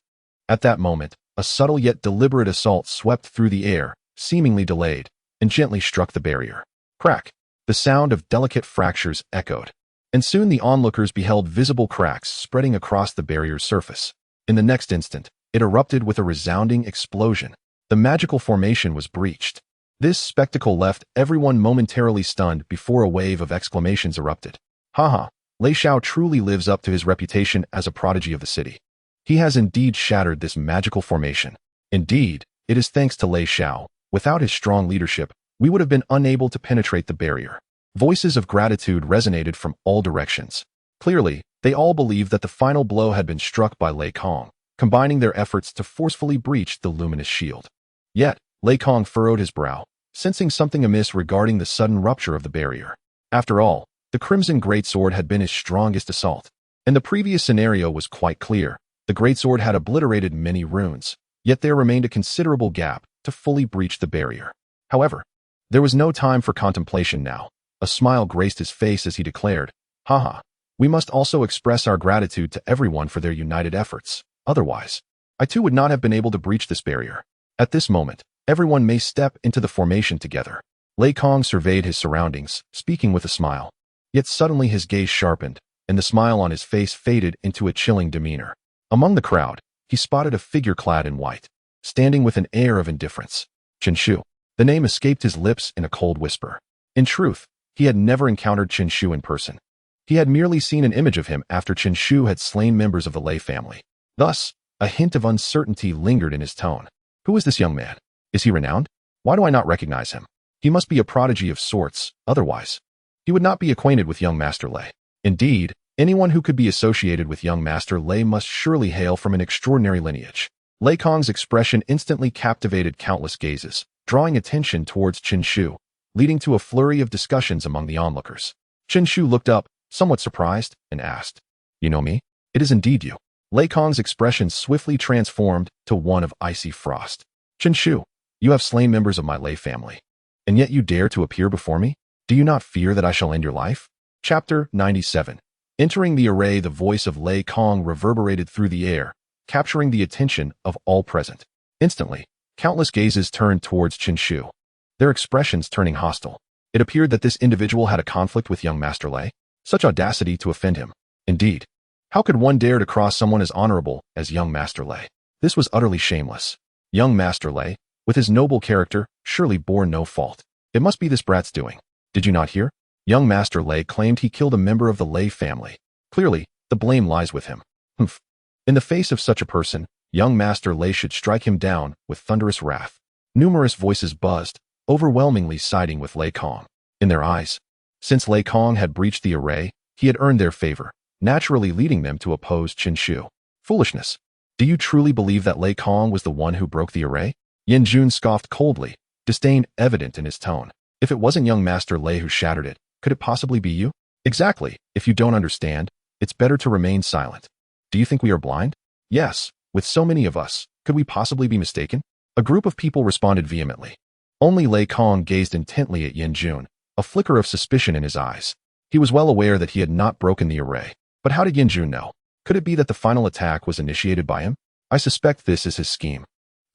At that moment, a subtle yet deliberate assault swept through the air, seemingly delayed, and gently struck the barrier. Crack! The sound of delicate fractures echoed, and soon the onlookers beheld visible cracks spreading across the barrier's surface. In the next instant, it erupted with a resounding explosion. The magical formation was breached. This spectacle left everyone momentarily stunned before a wave of exclamations erupted. Haha, Lei Xiao truly lives up to his reputation as a prodigy of the city. He has indeed shattered this magical formation. Indeed, it is thanks to Lei Xiao. Without his strong leadership, we would have been unable to penetrate the barrier. Voices of gratitude resonated from all directions. Clearly, they all believed that the final blow had been struck by Lei Kong, combining their efforts to forcefully breach the luminous shield. Yet, Lei Kong furrowed his brow, sensing something amiss regarding the sudden rupture of the barrier. After all, the Crimson Greatsword had been his strongest assault, and the previous scenario was quite clear. The Greatsword had obliterated many runes, yet there remained a considerable gap to fully breach the barrier. However, there was no time for contemplation now. A smile graced his face as he declared, Haha, We must also express our gratitude to everyone for their united efforts. Otherwise, I too would not have been able to breach this barrier. At this moment, everyone may step into the formation together. Lei Kong surveyed his surroundings, speaking with a smile. Yet suddenly his gaze sharpened, and the smile on his face faded into a chilling demeanor. Among the crowd, he spotted a figure clad in white, standing with an air of indifference. Chen Shu. The name escaped his lips in a cold whisper. In truth, he had never encountered Chen Shu in person. He had merely seen an image of him after Chen Shu had slain members of the Lei family. Thus, a hint of uncertainty lingered in his tone. Who is this young man? Is he renowned? Why do I not recognize him? He must be a prodigy of sorts, otherwise he would not be acquainted with young Master Lei. Indeed, anyone who could be associated with young Master Lei must surely hail from an extraordinary lineage. Lei Kong's expression instantly captivated countless gazes, drawing attention towards Chen Shu, leading to a flurry of discussions among the onlookers. Chen Shu looked up, somewhat surprised, and asked, "You know me? It is indeed you." Lei Kong's expression swiftly transformed to one of icy frost. "Chen Shu, you have slain members of my Lei family, and yet you dare to appear before me? Do you not fear that I shall end your life?" Chapter 97. Entering the array, the voice of Lei Kong reverberated through the air, capturing the attention of all present. Instantly, countless gazes turned towards Chen Shu, their expressions turning hostile. It appeared that this individual had a conflict with young Master Lei. Such audacity to offend him. Indeed, how could one dare to cross someone as honorable as young Master Lei? This was utterly shameless. Young Master Lei, with his noble character, surely bore no fault. It must be this brat's doing. Did you not hear? Young Master Lei claimed he killed a member of the Lei family. Clearly, the blame lies with him. Humph. In the face of such a person, young Master Lei should strike him down with thunderous wrath. Numerous voices buzzed, overwhelmingly siding with Lei Kong. In their eyes, since Lei Kong had breached the array, he had earned their favor, naturally leading them to oppose Chen Shu. Foolishness. Do you truly believe that Lei Kong was the one who broke the array? Yen Jun scoffed coldly, disdain evident in his tone. If it wasn't young Master Lei who shattered it, could it possibly be you? Exactly. If you don't understand, it's better to remain silent. Do you think we are blind? Yes. With so many of us, could we possibly be mistaken? A group of people responded vehemently. Only Lei Kong gazed intently at Yen Jun, a flicker of suspicion in his eyes. He was well aware that he had not broken the array. But how did Yen Jun know? Could it be that the final attack was initiated by him? I suspect this is his scheme.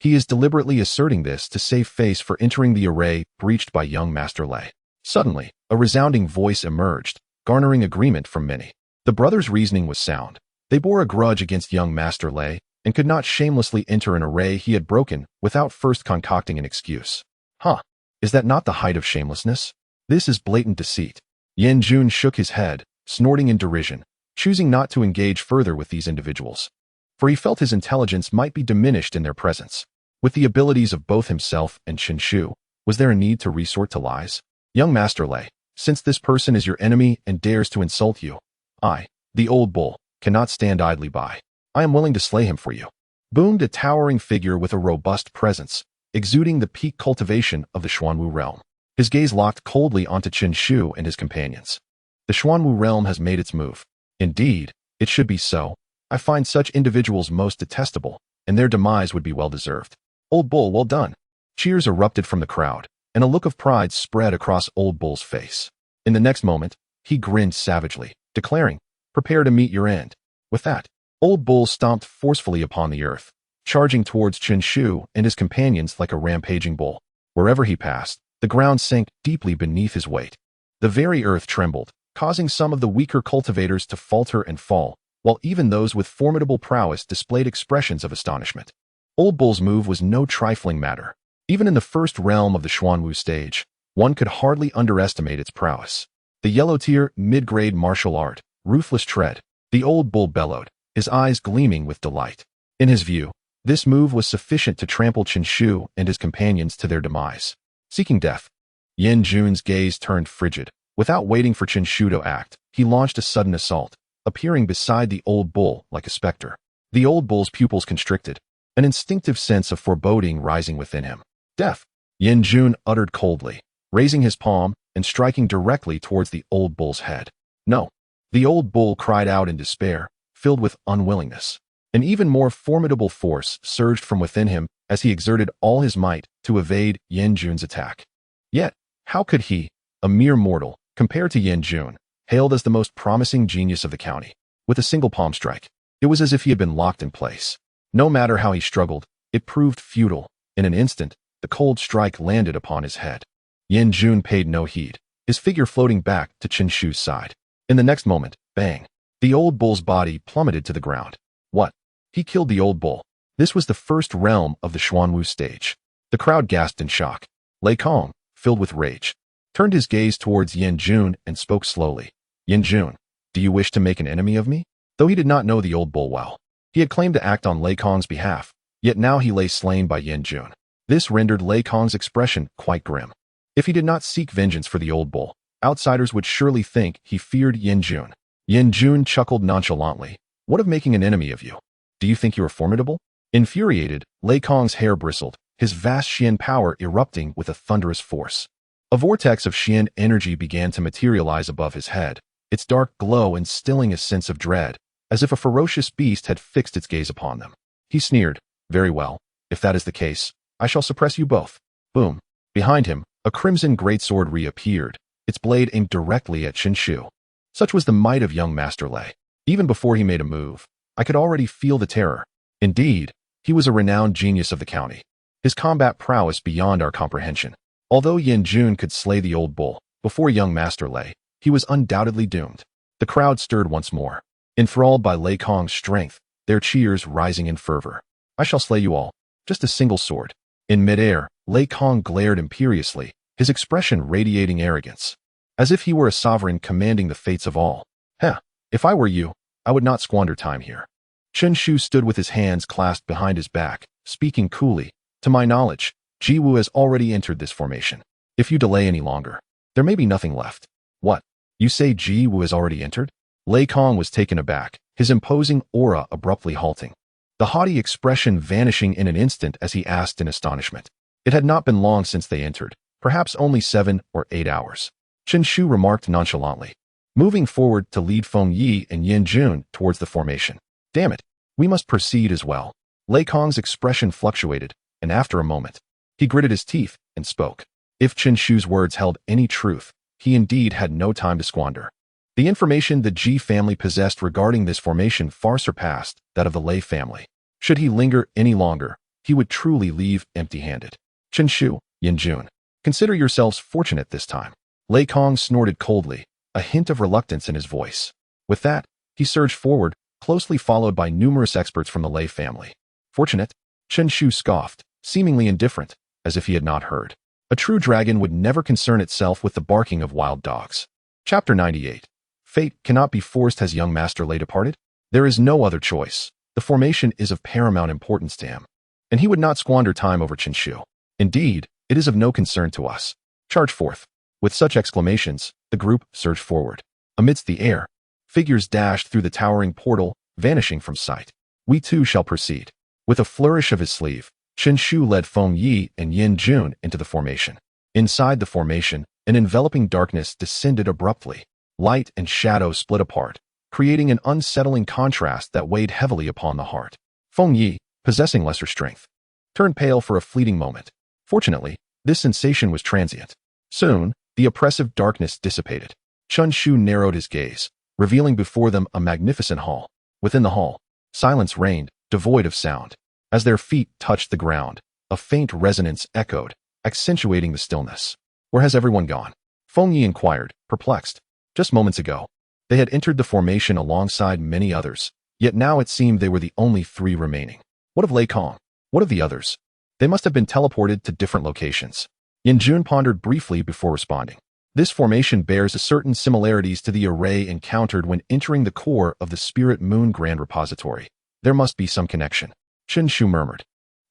He is deliberately asserting this to save face for entering the array breached by young Master Lei. Suddenly, a resounding voice emerged, garnering agreement from many. The brothers' reasoning was sound. They bore a grudge against young Master Lei and could not shamelessly enter an array he had broken without first concocting an excuse. Huh? Is that not the height of shamelessness? This is blatant deceit. Yen Jun shook his head, snorting in derision, choosing not to engage further with these individuals, for he felt his intelligence might be diminished in their presence. With the abilities of both himself and Chen Shu, was there a need to resort to lies? Young Master Lei, since this person is your enemy and dares to insult you, I, the old bull, cannot stand idly by. I am willing to slay him for you. Boomed a towering figure with a robust presence, exuding the peak cultivation of the Xuanwu realm. His gaze locked coldly onto Chen Shu and his companions. The Xuanwu realm has made its move. Indeed, it should be so. I find such individuals most detestable, and their demise would be well deserved. Old Bull, well done. Cheers erupted from the crowd, and a look of pride spread across Old Bull's face. In the next moment, he grinned savagely, declaring, "Prepare to meet your end." With that, Old Bull stomped forcefully upon the earth, charging towards Chen Shu and his companions like a rampaging bull. Wherever he passed, the ground sank deeply beneath his weight. The very earth trembled, causing some of the weaker cultivators to falter and fall, while even those with formidable prowess displayed expressions of astonishment. Old Bull's move was no trifling matter. Even in the first realm of the Xuanwu stage, one could hardly underestimate its prowess. The yellow-tier, mid-grade martial art, ruthless tread, the Old Bull bellowed, his eyes gleaming with delight. In his view, this move was sufficient to trample Chen Shu and his companions to their demise. Seeking death, Yen Jun's gaze turned frigid. Without waiting for Chen Shu to act, he launched a sudden assault, appearing beside the Old Bull like a specter. The Old Bull's pupils constricted, an instinctive sense of foreboding rising within him. Death, Yen Jun uttered coldly, raising his palm and striking directly towards the Old Bull's head. No. The Old Bull cried out in despair, filled with unwillingness. An even more formidable force surged from within him as he exerted all his might to evade Yen Jun's attack. Yet, how could he, a mere mortal, compare to Yen Jun, hailed as the most promising genius of the county. With a single palm strike, it was as if he had been locked in place. No matter how he struggled, it proved futile. In an instant, the cold strike landed upon his head. Yin Jun paid no heed, his figure floating back to Chen Shu's side. In the next moment, bang! The old bull's body plummeted to the ground. What? He killed the old bull. This was the first realm of the Xuanwu stage. The crowd gasped in shock. Lei Kong, filled with rage, turned his gaze towards Yin Jun and spoke slowly. Yin Jun, do you wish to make an enemy of me? Though he did not know the old bull well, he had claimed to act on Lei Kong's behalf, yet now he lay slain by Yin Jun. This rendered Lei Kong's expression quite grim. If he did not seek vengeance for the old bull, outsiders would surely think he feared Yin Jun. Yin Jun chuckled nonchalantly. What of making an enemy of you? Do you think you are formidable? Infuriated, Lei Kong's hair bristled, his vast Xian power erupting with a thunderous force. A vortex of Xian energy began to materialize above his head, its dark glow instilling a sense of dread, as if a ferocious beast had fixed its gaze upon them. He sneered, very well, if that is the case, I shall suppress you both. Boom. Behind him, a crimson greatsword reappeared, its blade aimed directly at Chen Shu. Such was the might of young Master Lei. Even before he made a move, I could already feel the terror. Indeed, he was a renowned genius of the county. His combat prowess beyond our comprehension. Although Yin Jun could slay the old bull, before young Master Lei, he was undoubtedly doomed. The crowd stirred once more, enthralled by Lei Kong's strength, their cheers rising in fervor. I shall slay you all. Just a single sword. In midair, Lei Kong glared imperiously, his expression radiating arrogance, as if he were a sovereign commanding the fates of all. Heh, if I were you, I would not squander time here. Chen Shu stood with his hands clasped behind his back, speaking coolly. To my knowledge, Ji Wu has already entered this formation. If you delay any longer, there may be nothing left. What? You say Ji Wu has already entered? Lei Kong was taken aback, his imposing aura abruptly halting. The haughty expression vanishing in an instant as he asked in astonishment. It had not been long since they entered, perhaps only 7 or 8 hours. Chen Shu remarked nonchalantly, moving forward to lead Feng Yi and Yin Jun towards the formation. Damn it, we must proceed as well. Lei Kong's expression fluctuated, and after a moment, he gritted his teeth and spoke. If Chen Shu's words held any truth, he indeed had no time to squander. The information the Ji family possessed regarding this formation far surpassed that of the Lei family. Should he linger any longer, he would truly leave empty-handed. Chen Shu, Yin Jun, consider yourselves fortunate this time. Lei Kong snorted coldly, a hint of reluctance in his voice. With that, he surged forward, closely followed by numerous experts from the Lei family. Fortunate? Chen Shu scoffed, seemingly indifferent, as if he had not heard. A true dragon would never concern itself with the barking of wild dogs. Chapter 98. Fate cannot be forced. Has young Master Lei departed? There is no other choice. The formation is of paramount importance to him, and he would not squander time over Chen Shu. Indeed, it is of no concern to us. Charge forth. With such exclamations, the group surged forward. Amidst the air, figures dashed through the towering portal, vanishing from sight. We too shall proceed. With a flourish of his sleeve, Chen Shu led Feng Yi and Yin Jun into the formation. Inside the formation, an enveloping darkness descended abruptly. Light and shadow split apart, creating an unsettling contrast that weighed heavily upon the heart. Feng Yi, possessing lesser strength, turned pale for a fleeting moment. Fortunately, this sensation was transient. Soon, the oppressive darkness dissipated. Chen Shu narrowed his gaze, revealing before them a magnificent hall. Within the hall, silence reigned, devoid of sound. As their feet touched the ground, a faint resonance echoed, accentuating the stillness. Where has everyone gone? Feng Yi inquired, perplexed. Just moments ago, they had entered the formation alongside many others, yet now it seemed they were the only 3 remaining. What of Lei Kong? What of the others? They must have been teleported to different locations. Yin Jun pondered briefly before responding. This formation bears a certain similarities to the array encountered when entering the core of the Spirit Moon Grand Repository. There must be some connection. Chen Shu murmured.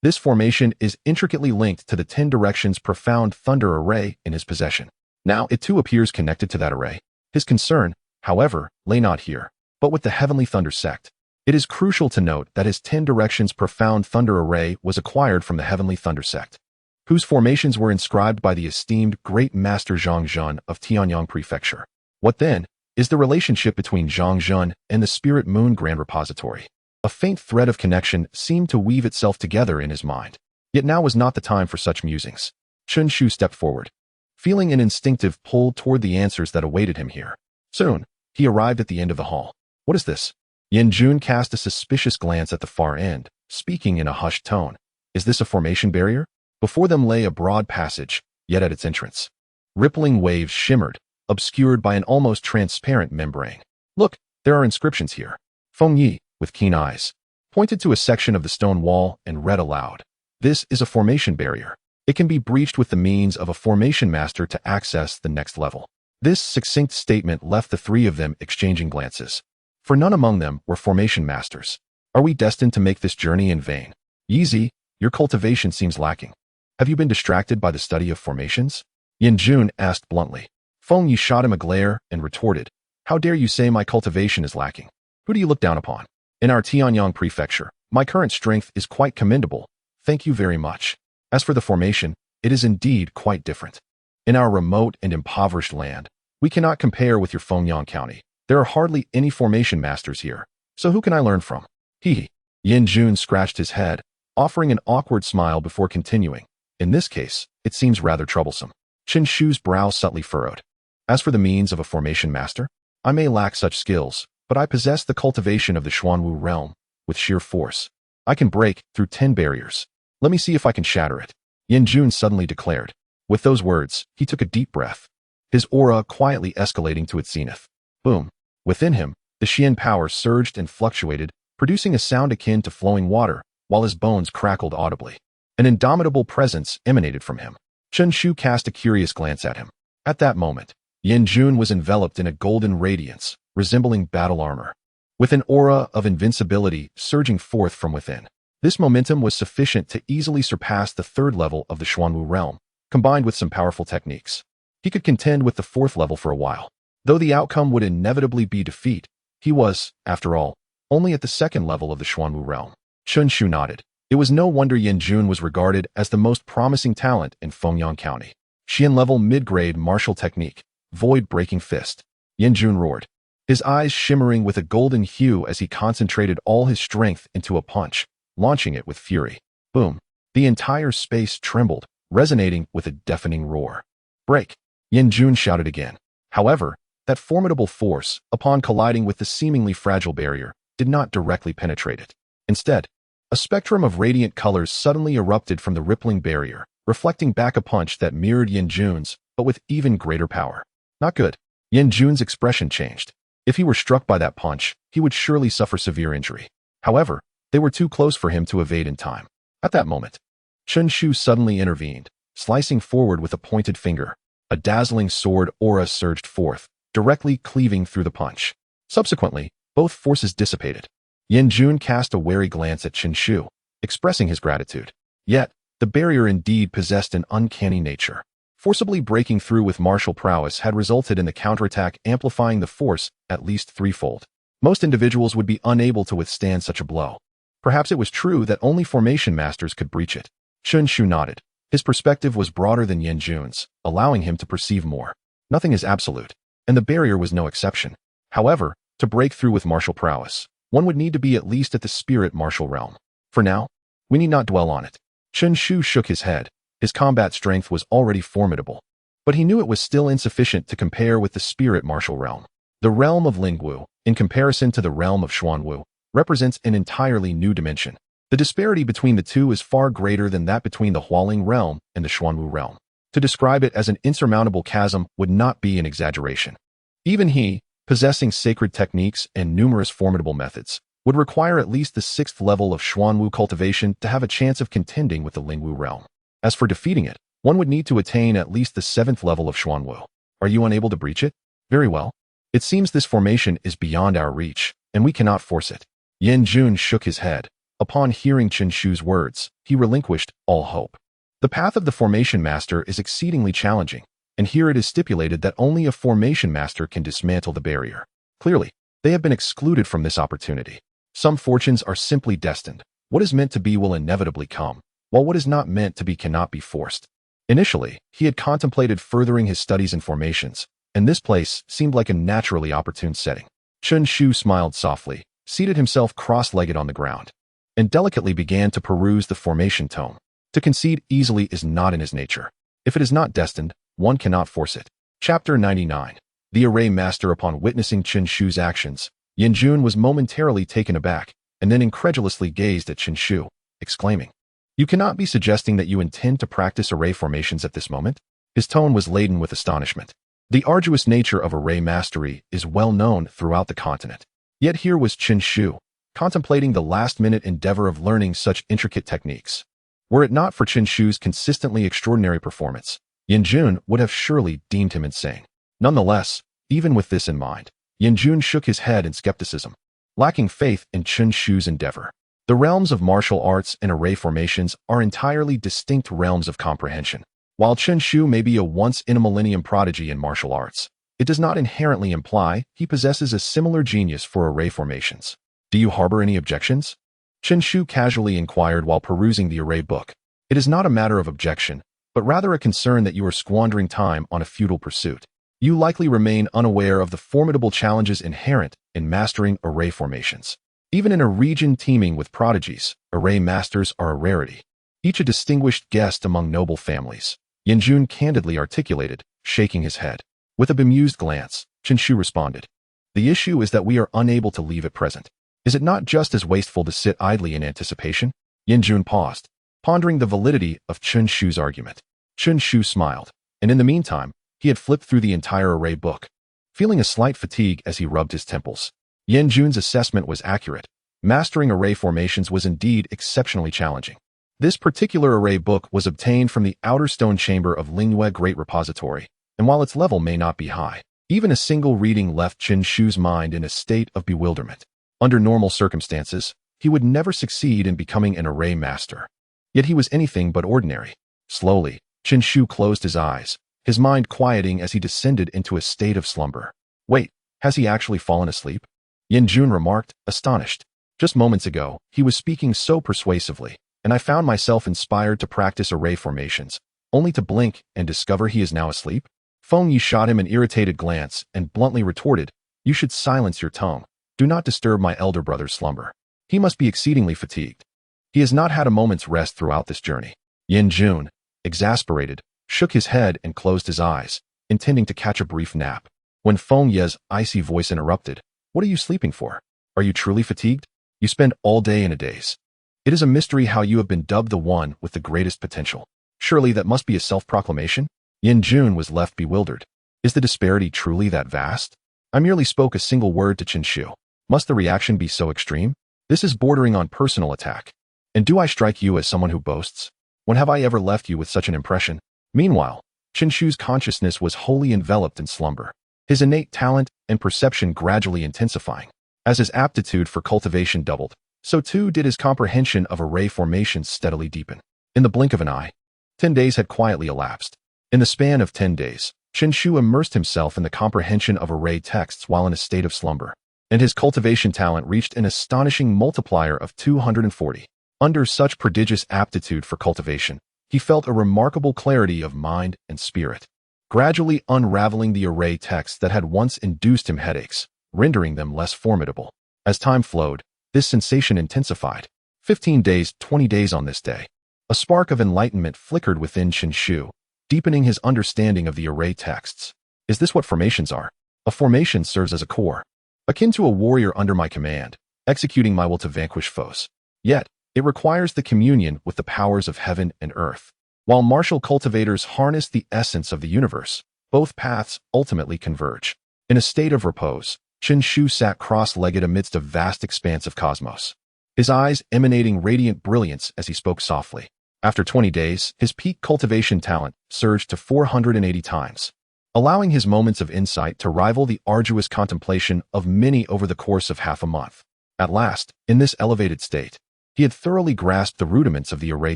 This formation is intricately linked to the 10 Directions Profound Thunder Array in his possession. Now it too appears connected to that array. His concern, however, lay not here, but with the Heavenly Thunder sect. It is crucial to note that his 10 Directions Profound Thunder Array was acquired from the Heavenly Thunder sect, whose formations were inscribed by the esteemed Great Master Zhang Zhun of Tianyang Prefecture. What then is the relationship between Zhang Zhun and the Spirit Moon Grand Repository? A faint thread of connection seemed to weave itself together in his mind. Yet now was not the time for such musings. Chen Shu stepped forward, feeling an instinctive pull toward the answers that awaited him here. Soon, he arrived at the end of the hall. What is this? Jun cast a suspicious glance at the far end, speaking in a hushed tone. Is this a formation barrier? Before them lay a broad passage, yet at its entrance, rippling waves shimmered, obscured by an almost transparent membrane. Look, there are inscriptions here. Feng Yi, with keen eyes, pointed to a section of the stone wall and read aloud. This is a formation barrier. It can be breached with the means of a formation master to access the next level. This succinct statement left the three of them exchanging glances, for none among them were formation masters. Are we destined to make this journey in vain? Yizi, your cultivation seems lacking. Have you been distracted by the study of formations? Jun asked bluntly. Feng Yi shot him a glare and retorted, how dare you say my cultivation is lacking? Who do you look down upon? In our Tianyang prefecture, my current strength is quite commendable. Thank you very much. As for the formation, it is indeed quite different. In our remote and impoverished land, we cannot compare with your Fengyang County. There are hardly any formation masters here, so who can I learn from? Hee hee. Jun scratched his head, offering an awkward smile before continuing. In this case, it seems rather troublesome. Chen Shu's brow subtly furrowed. As for the means of a formation master, I may lack such skills, but I possess the cultivation of the Xuanwu realm, with sheer force. I can break through 10 barriers. Let me see if I can shatter it. Jun suddenly declared. With those words, he took a deep breath, his aura quietly escalating to its zenith. Boom. Within him, the Xian power surged and fluctuated, producing a sound akin to flowing water, while his bones crackled audibly. An indomitable presence emanated from him. Chen Shu cast a curious glance at him. At that moment, Jun was enveloped in a golden radiance, resembling battle armor, with an aura of invincibility surging forth from within. This momentum was sufficient to easily surpass the third level of the Xuanwu realm, combined with some powerful techniques. He could contend with the fourth level for a while. Though the outcome would inevitably be defeat, he was, after all, only at the second level of the Xuanwu realm. Chen Shu nodded. It was no wonder Jun was regarded as the most promising talent in Fengyang County. Xian-level mid-grade martial technique, void-breaking fist. Jun roared, his eyes shimmering with a golden hue as he concentrated all his strength into a punch, launching it with fury. Boom. The entire space trembled, resonating with a deafening roar. Break! Jun shouted again. However, that formidable force, upon colliding with the seemingly fragile barrier, did not directly penetrate it. Instead, a spectrum of radiant colors suddenly erupted from the rippling barrier, reflecting back a punch that mirrored Jun's, but with even greater power. Not good. Jun's expression changed. If he were struck by that punch, he would surely suffer severe injury. However, they were too close for him to evade in time. At that moment, Chen Shu suddenly intervened, slicing forward with a pointed finger. A dazzling sword aura surged forth, directly cleaving through the punch. Subsequently, both forces dissipated. Jun cast a wary glance at Chen Shu, expressing his gratitude. Yet, the barrier indeed possessed an uncanny nature. Forcibly breaking through with martial prowess had resulted in the counterattack amplifying the force at least threefold. Most individuals would be unable to withstand such a blow. Perhaps it was true that only formation masters could breach it. Chen Shu nodded. His perspective was broader than Jun's, allowing him to perceive more. Nothing is absolute, and the barrier was no exception. However, to break through with martial prowess, one would need to be at least at the spirit martial realm. For now, we need not dwell on it. Chen Shu shook his head. His combat strength was already formidable, but he knew it was still insufficient to compare with the spirit martial realm. The realm of Lingwu, in comparison to the realm of Xuanwu, represents an entirely new dimension. The disparity between the two is far greater than that between the Hualing realm and the Xuanwu realm. To describe it as an insurmountable chasm would not be an exaggeration. Even he, possessing sacred techniques and numerous formidable methods, would require at least the 6th level of Xuanwu cultivation to have a chance of contending with the Lingwu realm. As for defeating it, one would need to attain at least the 7th level of Xuanwu. Are you unable to breach it? Very well. It seems this formation is beyond our reach, and we cannot force it. Jun shook his head. Upon hearing Chen Shu's words, he relinquished all hope. The path of the formation master is exceedingly challenging, and here it is stipulated that only a formation master can dismantle the barrier. Clearly, they have been excluded from this opportunity. Some fortunes are simply destined. What is meant to be will inevitably come, while what is not meant to be cannot be forced. Initially, he had contemplated furthering his studies in formations, and this place seemed like a naturally opportune setting. Chen Shu smiled softly, seated himself cross-legged on the ground, and delicately began to peruse the formation tome. To concede easily is not in his nature. If it is not destined, one cannot force it. Chapter 99. The array master, upon witnessing Chen Shu's actions, Yin Jun was momentarily taken aback and then incredulously gazed at Chen Shu, exclaiming, "You cannot be suggesting that you intend to practice array formations at this moment?" His tone was laden with astonishment. The arduous nature of array mastery is well known throughout the continent. Yet here was Chen Shu, contemplating the last-minute endeavor of learning such intricate techniques. Were it not for Chen Shu's consistently extraordinary performance, Yin Jun would have surely deemed him insane. Nonetheless, even with this in mind, Yin Jun shook his head in skepticism, lacking faith in Chen Shu's endeavor. The realms of martial arts and array formations are entirely distinct realms of comprehension. While Chen Shu may be a once-in-a-millennium prodigy in martial arts, it does not inherently imply he possesses a similar genius for array formations. Do you harbor any objections? Chen Shu casually inquired while perusing the array book. It is not a matter of objection, but rather a concern that you are squandering time on a futile pursuit. You likely remain unaware of the formidable challenges inherent in mastering array formations. Even in a region teeming with prodigies, array masters are a rarity, each a distinguished guest among noble families. Yin Jun candidly articulated, shaking his head. With a bemused glance, Chen Shu responded, "The issue is that we are unable to leave at present. Is it not just as wasteful to sit idly in anticipation?" Yin Jun paused, pondering the validity of Chen Shu's argument. Chen Shu smiled, and in the meantime, he had flipped through the entire array book, feeling a slight fatigue as he rubbed his temples. Yin Jun's assessment was accurate. Mastering array formations was indeed exceptionally challenging. This particular array book was obtained from the outer stone chamber of Lingyue Great Repository, and while its level may not be high, even a single reading left Chen Shu's mind in a state of bewilderment. Under normal circumstances, he would never succeed in becoming an array master. Yet he was anything but ordinary. Slowly, Chen Shu closed his eyes, his mind quieting as he descended into a state of slumber. "Wait, has he actually fallen asleep?" Yin Jun remarked, astonished. "Just moments ago, he was speaking so persuasively, and I found myself inspired to practice array formations, only to blink and discover he is now asleep?" Feng Yi shot him an irritated glance and bluntly retorted, "You should silence your tongue. Do not disturb my elder brother's slumber. He must be exceedingly fatigued. He has not had a moment's rest throughout this journey." Yin Jun, exasperated, shook his head and closed his eyes, intending to catch a brief nap. When Feng Ye's icy voice interrupted, "What are you sleeping for? Are you truly fatigued? You spend all day in a daze. It is a mystery how you have been dubbed the one with the greatest potential. Surely that must be a self-proclamation?" Yin Jun was left bewildered. Is the disparity truly that vast? I merely spoke a single word to Chen Shu. Must the reaction be so extreme? This is bordering on personal attack. And do I strike you as someone who boasts? When have I ever left you with such an impression? Meanwhile, Chen Shu's consciousness was wholly enveloped in slumber, his innate talent and perception gradually intensifying. As his aptitude for cultivation doubled, so too did his comprehension of array formations steadily deepen. In the blink of an eye, 10 days had quietly elapsed. In the span of 10 days, Chen Shu immersed himself in the comprehension of array texts while in a state of slumber, and his cultivation talent reached an astonishing multiplier of 240. Under such prodigious aptitude for cultivation, he felt a remarkable clarity of mind and spirit, gradually unraveling the array texts that had once induced him headaches, rendering them less formidable. As time flowed, this sensation intensified. 15 days, 20 days on this day. A spark of enlightenment flickered within Chen Shu, deepening his understanding of the array texts. Is this what formations are? A formation serves as a core, akin to a warrior under my command, executing my will to vanquish foes. Yet, it requires the communion with the powers of heaven and earth. While martial cultivators harness the essence of the universe, both paths ultimately converge. In a state of repose, Chen Shu sat cross-legged amidst a vast expanse of cosmos, his eyes emanating radiant brilliance as he spoke softly. After 20 days, his peak cultivation talent surged to 480 times, allowing his moments of insight to rival the arduous contemplation of many over the course of half a month. At last, in this elevated state, he had thoroughly grasped the rudiments of the array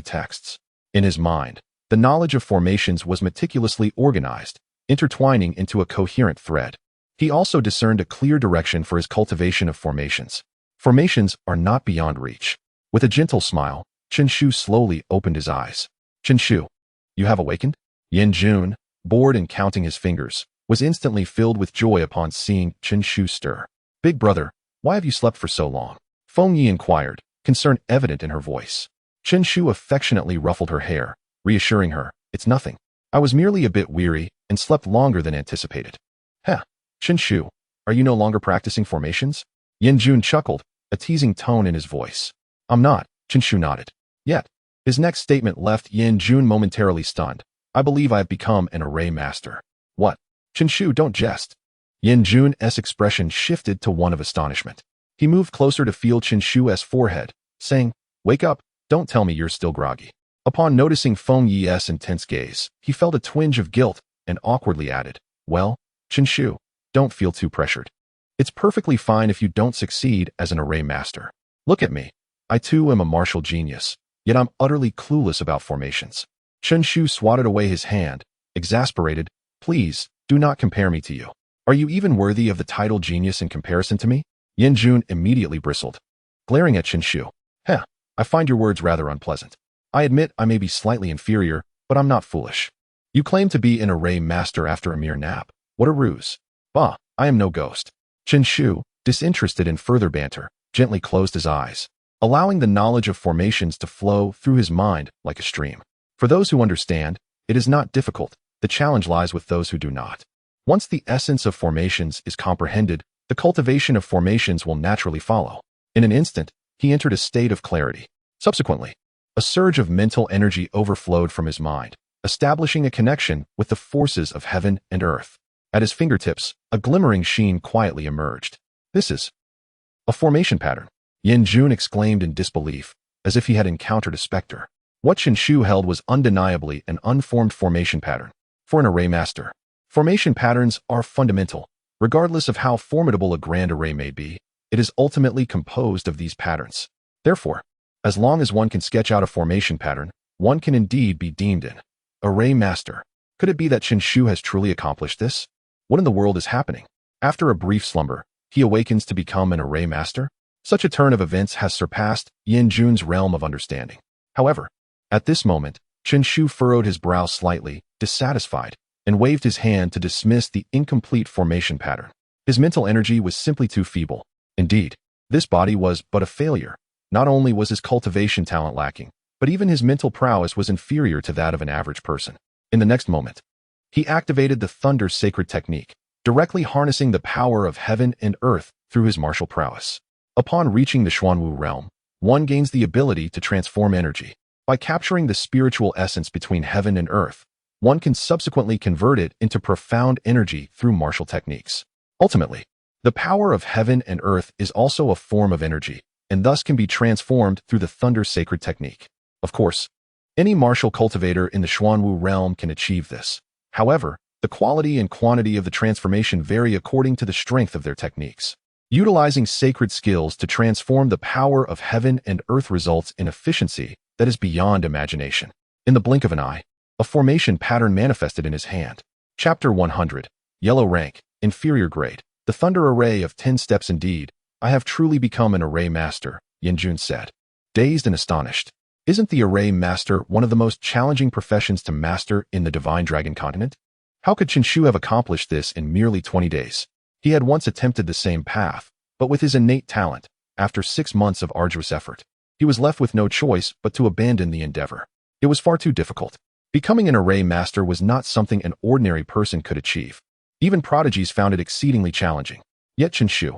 texts. In his mind, the knowledge of formations was meticulously organized, intertwining into a coherent thread. He also discerned a clear direction for his cultivation of formations. Formations are not beyond reach. With a gentle smile, Chen Shu slowly opened his eyes. "Chen Shu, you have awakened?" Yin Jun, bored and counting his fingers, was instantly filled with joy upon seeing Chen Shu stir. "Big brother, why have you slept for so long?" Feng Yi inquired, concern evident in her voice. Chen Shu affectionately ruffled her hair, reassuring her, "It's nothing. I was merely a bit weary and slept longer than anticipated." "Heh, Qinshu, are you no longer practicing formations? Yin Jun chuckled, a teasing tone in his voice. I'm not, Qinshu nodded. Yet, his next statement left Yin Jun momentarily stunned. I believe I have become an array master. What? Qinshu, don't jest. Yin Jun's expression shifted to one of astonishment. He moved closer to feel Qinshu's forehead, saying, Wake up, don't tell me you're still groggy. Upon noticing Feng Yi's intense gaze, he felt a twinge of guilt and awkwardly added, Well, Qinshu, don't feel too pressured. It's perfectly fine if you don't succeed as an array master. Look at me. I too am a martial genius, yet I'm utterly clueless about formations. Qinshu swatted away his hand, exasperated. Please, do not compare me to you. Are you even worthy of the title genius in comparison to me? Yin Jun immediately bristled, glaring at Qinshu. I find your words rather unpleasant. I admit I may be slightly inferior, but I'm not foolish. You claim to be an array master after a mere nap. What a ruse. Bah, I am no ghost. Qinshu, disinterested in further banter, gently closed his eyes, allowing the knowledge of formations to flow through his mind like a stream. For those who understand, it is not difficult. The challenge lies with those who do not. Once the essence of formations is comprehended, the cultivation of formations will naturally follow. In an instant, he entered a state of clarity. Subsequently, a surge of mental energy overflowed from his mind, establishing a connection with the forces of heaven and earth. At his fingertips, a glimmering sheen quietly emerged. This is a formation pattern. Yin Jun exclaimed in disbelief, as if he had encountered a specter. What Qinshu held was undeniably an unformed formation pattern. For an array master, formation patterns are fundamental. Regardless of how formidable a grand array may be, it is ultimately composed of these patterns. Therefore, as long as one can sketch out a formation pattern, one can indeed be deemed an array master. Could it be that Qinshu has truly accomplished this? What in the world is happening? After a brief slumber, he awakens to become an array master? Such a turn of events has surpassed Yin Jun's realm of understanding. However, at this moment, Qinshu furrowed his brow slightly, dissatisfied, and waved his hand to dismiss the incomplete formation pattern. His mental energy was simply too feeble. Indeed, this body was but a failure. Not only was his cultivation talent lacking, but even his mental prowess was inferior to that of an average person. In the next moment, he activated the Thunder Sacred Technique, directly harnessing the power of heaven and earth through his martial prowess. Upon reaching the Xuanwu realm, one gains the ability to transform energy. By capturing the spiritual essence between heaven and earth, one can subsequently convert it into profound energy through martial techniques. Ultimately, the power of heaven and earth is also a form of energy, and thus can be transformed through the Thunder Sacred Technique. Of course, any martial cultivator in the Xuanwu realm can achieve this. However, the quality and quantity of the transformation vary according to the strength of their techniques. Utilizing sacred skills to transform the power of heaven and earth results in efficiency that is beyond imagination. In the blink of an eye, a formation pattern manifested in his hand. Chapter 100, Yellow Rank, Inferior Grade. The Thunder Array of 10 Steps indeed. I have truly become an array master, Yin Jun said, dazed and astonished. Isn't the array master one of the most challenging professions to master in the Divine Dragon continent? How could Qinshu have accomplished this in merely 20 days? He had once attempted the same path, but with his innate talent, after 6 months of arduous effort, he was left with no choice but to abandon the endeavor. It was far too difficult. Becoming an array master was not something an ordinary person could achieve. Even prodigies found it exceedingly challenging. Yet Qinshu,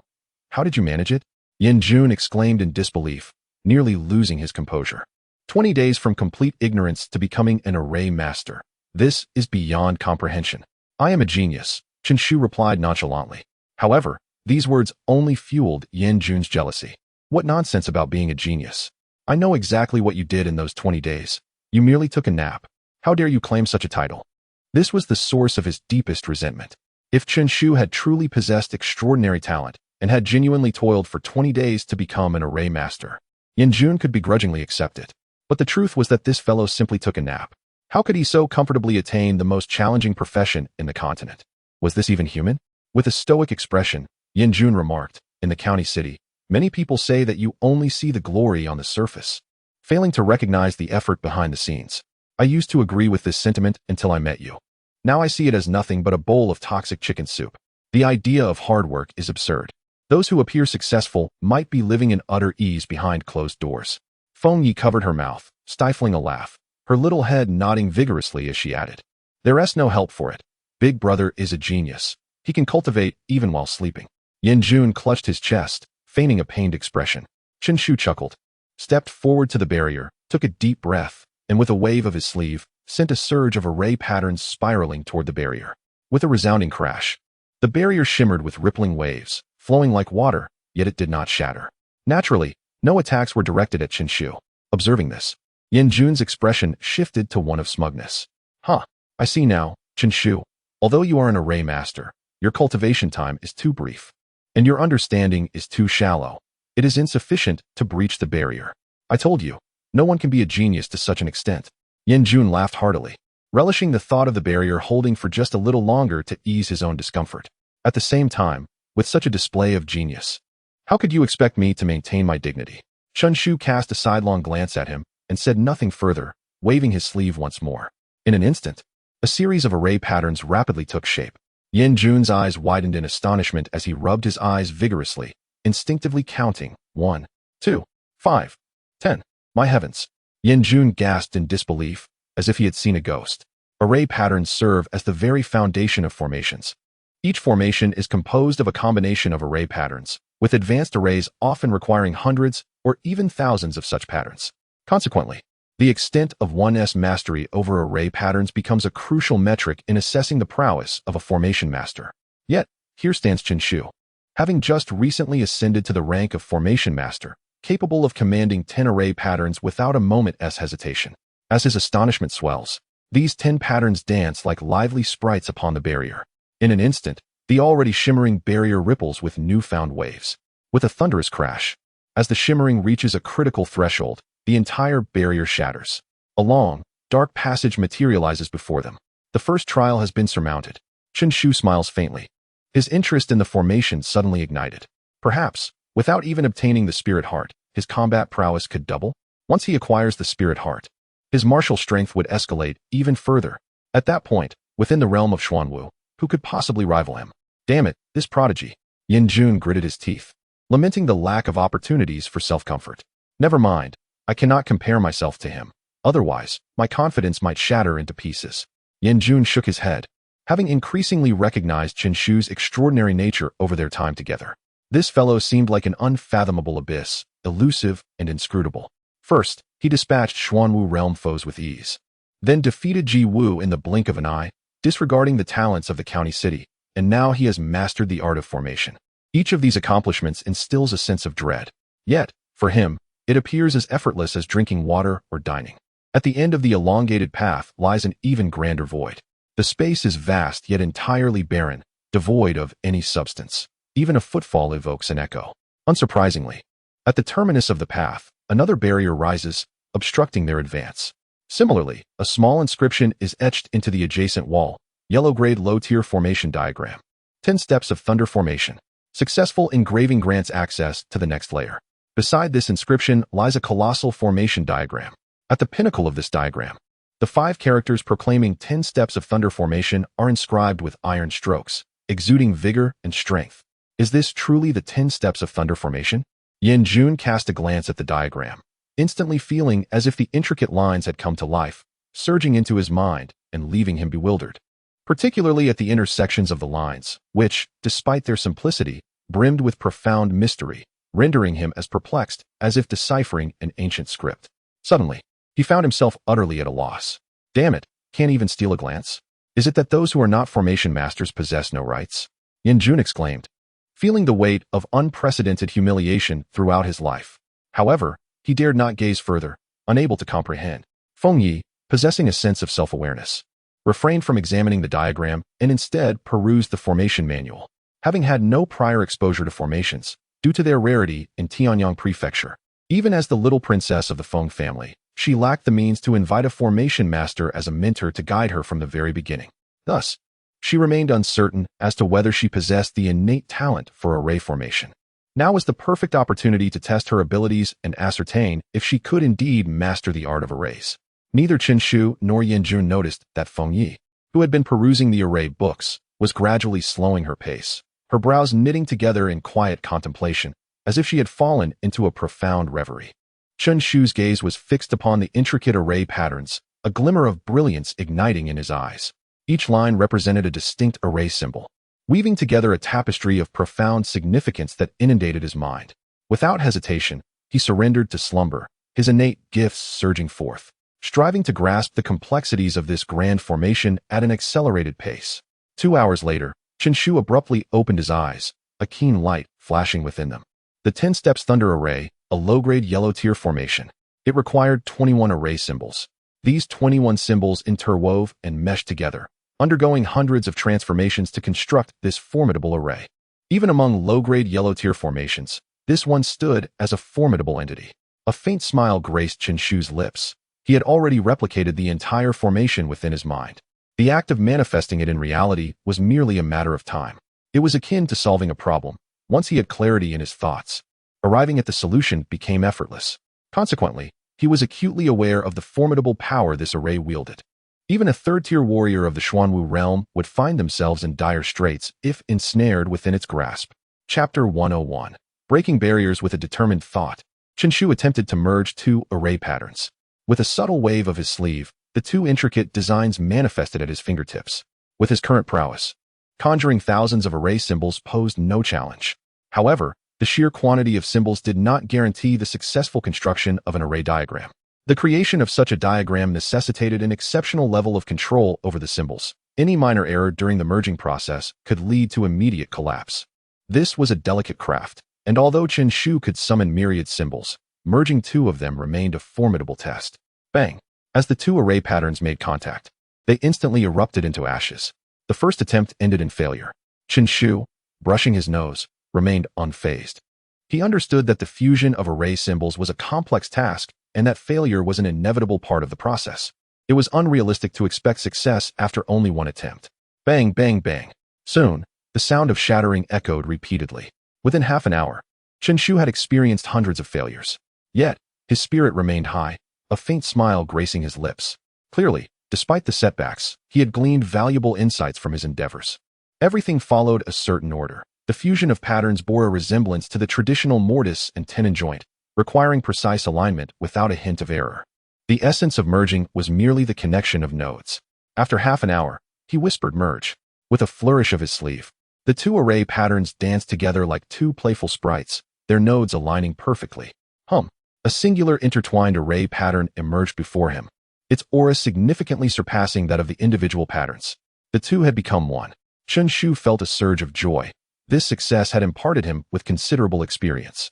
how did you manage it? Yin Jun exclaimed in disbelief, nearly losing his composure. 20 days from complete ignorance to becoming an array master. This is beyond comprehension. I am a genius, Qinshu replied nonchalantly. However, these words only fueled Yin Jun's jealousy. What nonsense about being a genius. I know exactly what you did in those 20 days. You merely took a nap. How dare you claim such a title? This was the source of his deepest resentment. If Qinshu had truly possessed extraordinary talent and had genuinely toiled for 20 days to become an array master, Yin Jun could begrudgingly accept it. But the truth was that this fellow simply took a nap. How could he so comfortably attain the most challenging profession in the continent? Was this even human? With a stoic expression, Yin Jun remarked, in the county city, many people say that you only see the glory on the surface, failing to recognize the effort behind the scenes. I used to agree with this sentiment until I met you. Now I see it as nothing but a bowl of toxic chicken soup. The idea of hard work is absurd. Those who appear successful might be living in utter ease behind closed doors. Feng Yi covered her mouth, stifling a laugh, her little head nodding vigorously as she added, There's no help for it. Big Brother is a genius. He can cultivate even while sleeping. Yin Jun clutched his chest, feigning a pained expression. Chen Shu chuckled, stepped forward to the barrier, took a deep breath, and with a wave of his sleeve, sent a surge of array patterns spiraling toward the barrier. With a resounding crash, the barrier shimmered with rippling waves, flowing like water, yet it did not shatter. Naturally, no attacks were directed at Chen Shu. Observing this, Yin Jun's expression shifted to one of smugness. Huh, I see now, Chen Shu. Although you are an array master, your cultivation time is too brief, and your understanding is too shallow. It is insufficient to breach the barrier. I told you, no one can be a genius to such an extent. Yin Jun laughed heartily, relishing the thought of the barrier holding for just a little longer to ease his own discomfort. At the same time, with such a display of genius, how could you expect me to maintain my dignity? Chen Shu cast a sidelong glance at him and said nothing further, waving his sleeve once more. In an instant, a series of array patterns rapidly took shape. Yin Jun's eyes widened in astonishment as he rubbed his eyes vigorously, instinctively counting 1, 2, 5, 10. My heavens! Yin Jun gasped in disbelief, as if he had seen a ghost. Array patterns serve as the very foundation of formations. Each formation is composed of a combination of array patterns, with advanced arrays often requiring hundreds or even thousands of such patterns. Consequently, the extent of one's mastery over array patterns becomes a crucial metric in assessing the prowess of a formation master. Yet, here stands Chen Shu, having just recently ascended to the rank of formation master, capable of commanding 10 array patterns without a moment's hesitation. As his astonishment swells, these 10 patterns dance like lively sprites upon the barrier. In an instant, the already shimmering barrier ripples with newfound waves. With a thunderous crash, as the shimmering reaches a critical threshold, the entire barrier shatters. A long, dark passage materializes before them. The first trial has been surmounted. Chen Shu smiles faintly. His interest in the formation suddenly ignited. Perhaps, without even obtaining the spirit heart, his combat prowess could double. Once he acquires the spirit heart, his martial strength would escalate even further. At that point, within the realm of Xuanwu, who could possibly rival him? Damn it, this prodigy. Yin Jun gritted his teeth, lamenting the lack of opportunities for self-comfort. Never mind, I cannot compare myself to him. Otherwise, my confidence might shatter into pieces. Yin Jun shook his head, having increasingly recognized Chen Shu's extraordinary nature over their time together. This fellow seemed like an unfathomable abyss, elusive and inscrutable. First, he dispatched Xuanwu realm foes with ease, then defeated Ji Wu in the blink of an eye, disregarding the talents of the county city, and now he has mastered the art of formation. Each of these accomplishments instills a sense of dread. Yet, for him, it appears as effortless as drinking water or dining. At the end of the elongated path lies an even grander void. The space is vast yet entirely barren, devoid of any substance. Even a footfall evokes an echo. Unsurprisingly, at the terminus of the path, another barrier rises, obstructing their advance. Similarly, a small inscription is etched into the adjacent wall, yellow-grade low-tier formation diagram. 10 steps of thunder formation. Successful engraving grants access to the next layer. Beside this inscription lies a colossal formation diagram. At the pinnacle of this diagram, the 5 characters proclaiming 10 steps of thunder formation are inscribed with iron strokes, exuding vigor and strength. Is this truly the 10 steps of thunder formation? Yin Jun cast a glance at the diagram, instantly feeling as if the intricate lines had come to life, surging into his mind and leaving him bewildered. Particularly at the intersections of the lines, which, despite their simplicity, brimmed with profound mystery, rendering him as perplexed as if deciphering an ancient script. Suddenly, he found himself utterly at a loss. Damn it, can't even steal a glance? Is it that those who are not formation masters possess no rights? Yin Jun exclaimed, feeling the weight of unprecedented humiliation throughout his life. However, he dared not gaze further, unable to comprehend. Feng Yi, possessing a sense of self-awareness, refrained from examining the diagram and instead perused the formation manual. Having had no prior exposure to formations, due to their rarity in Tianyang Prefecture, even as the little princess of the Feng family, she lacked the means to invite a formation master as a mentor to guide her from the very beginning. Thus, she remained uncertain as to whether she possessed the innate talent for array formation. Now was the perfect opportunity to test her abilities and ascertain if she could indeed master the art of arrays. Neither Chen Shu nor Yin Jun noticed that Feng Yi, who had been perusing the array books, was gradually slowing her pace, her brows knitting together in quiet contemplation, as if she had fallen into a profound reverie. Chen Shu's gaze was fixed upon the intricate array patterns, a glimmer of brilliance igniting in his eyes. Each line represented a distinct array symbol. weaving together a tapestry of profound significance that inundated his mind. Without hesitation, he surrendered to slumber, his innate gifts surging forth, striving to grasp the complexities of this grand formation at an accelerated pace. 2 hours later, Qinshu abruptly opened his eyes, a keen light flashing within them. The 10 steps thunder array, a low-grade yellow tier formation. It required 21 array symbols. These 21 symbols interwove and meshed together, undergoing hundreds of transformations to construct this formidable array. Even among low-grade yellow tier formations, this one stood as a formidable entity. A faint smile graced Qinshu's lips. He had already replicated the entire formation within his mind. The act of manifesting it in reality was merely a matter of time. It was akin to solving a problem. Once he had clarity in his thoughts, arriving at the solution became effortless. Consequently, he was acutely aware of the formidable power this array wielded. Even a third-tier warrior of the Xuanwu realm would find themselves in dire straits if ensnared within its grasp. Chapter 101. Breaking barriers with a determined thought. Qinshu attempted to merge 2 array patterns. With a subtle wave of his sleeve, the 2 intricate designs manifested at his fingertips. With his current prowess, conjuring thousands of array symbols posed no challenge. However, the sheer quantity of symbols did not guarantee the successful construction of an array diagram. The creation of such a diagram necessitated an exceptional level of control over the symbols. Any minor error during the merging process could lead to immediate collapse. This was a delicate craft, and although Qinshu could summon myriad symbols, merging 2 of them remained a formidable test. Bang! As the 2 array patterns made contact, they instantly erupted into ashes. The first attempt ended in failure. Qinshu, brushing his nose, remained unfazed. He understood that the fusion of array symbols was a complex task and that failure was an inevitable part of the process. It was unrealistic to expect success after only one attempt. Bang, bang, bang. Soon, the sound of shattering echoed repeatedly. Within half an hour, Qinshu had experienced hundreds of failures. Yet, his spirit remained high, a faint smile gracing his lips. Clearly, despite the setbacks, he had gleaned valuable insights from his endeavors. Everything followed a certain order. The fusion of patterns bore a resemblance to the traditional mortise and tenon joint, requiring precise alignment without a hint of error. The essence of merging was merely the connection of nodes. After half an hour, he whispered merge. With a flourish of his sleeve, the 2 array patterns danced together like 2 playful sprites, their nodes aligning perfectly. A singular intertwined array pattern emerged before him, its aura significantly surpassing that of the individual patterns. The 2 had become one. Qinshu felt a surge of joy. This success had imparted him with considerable experience.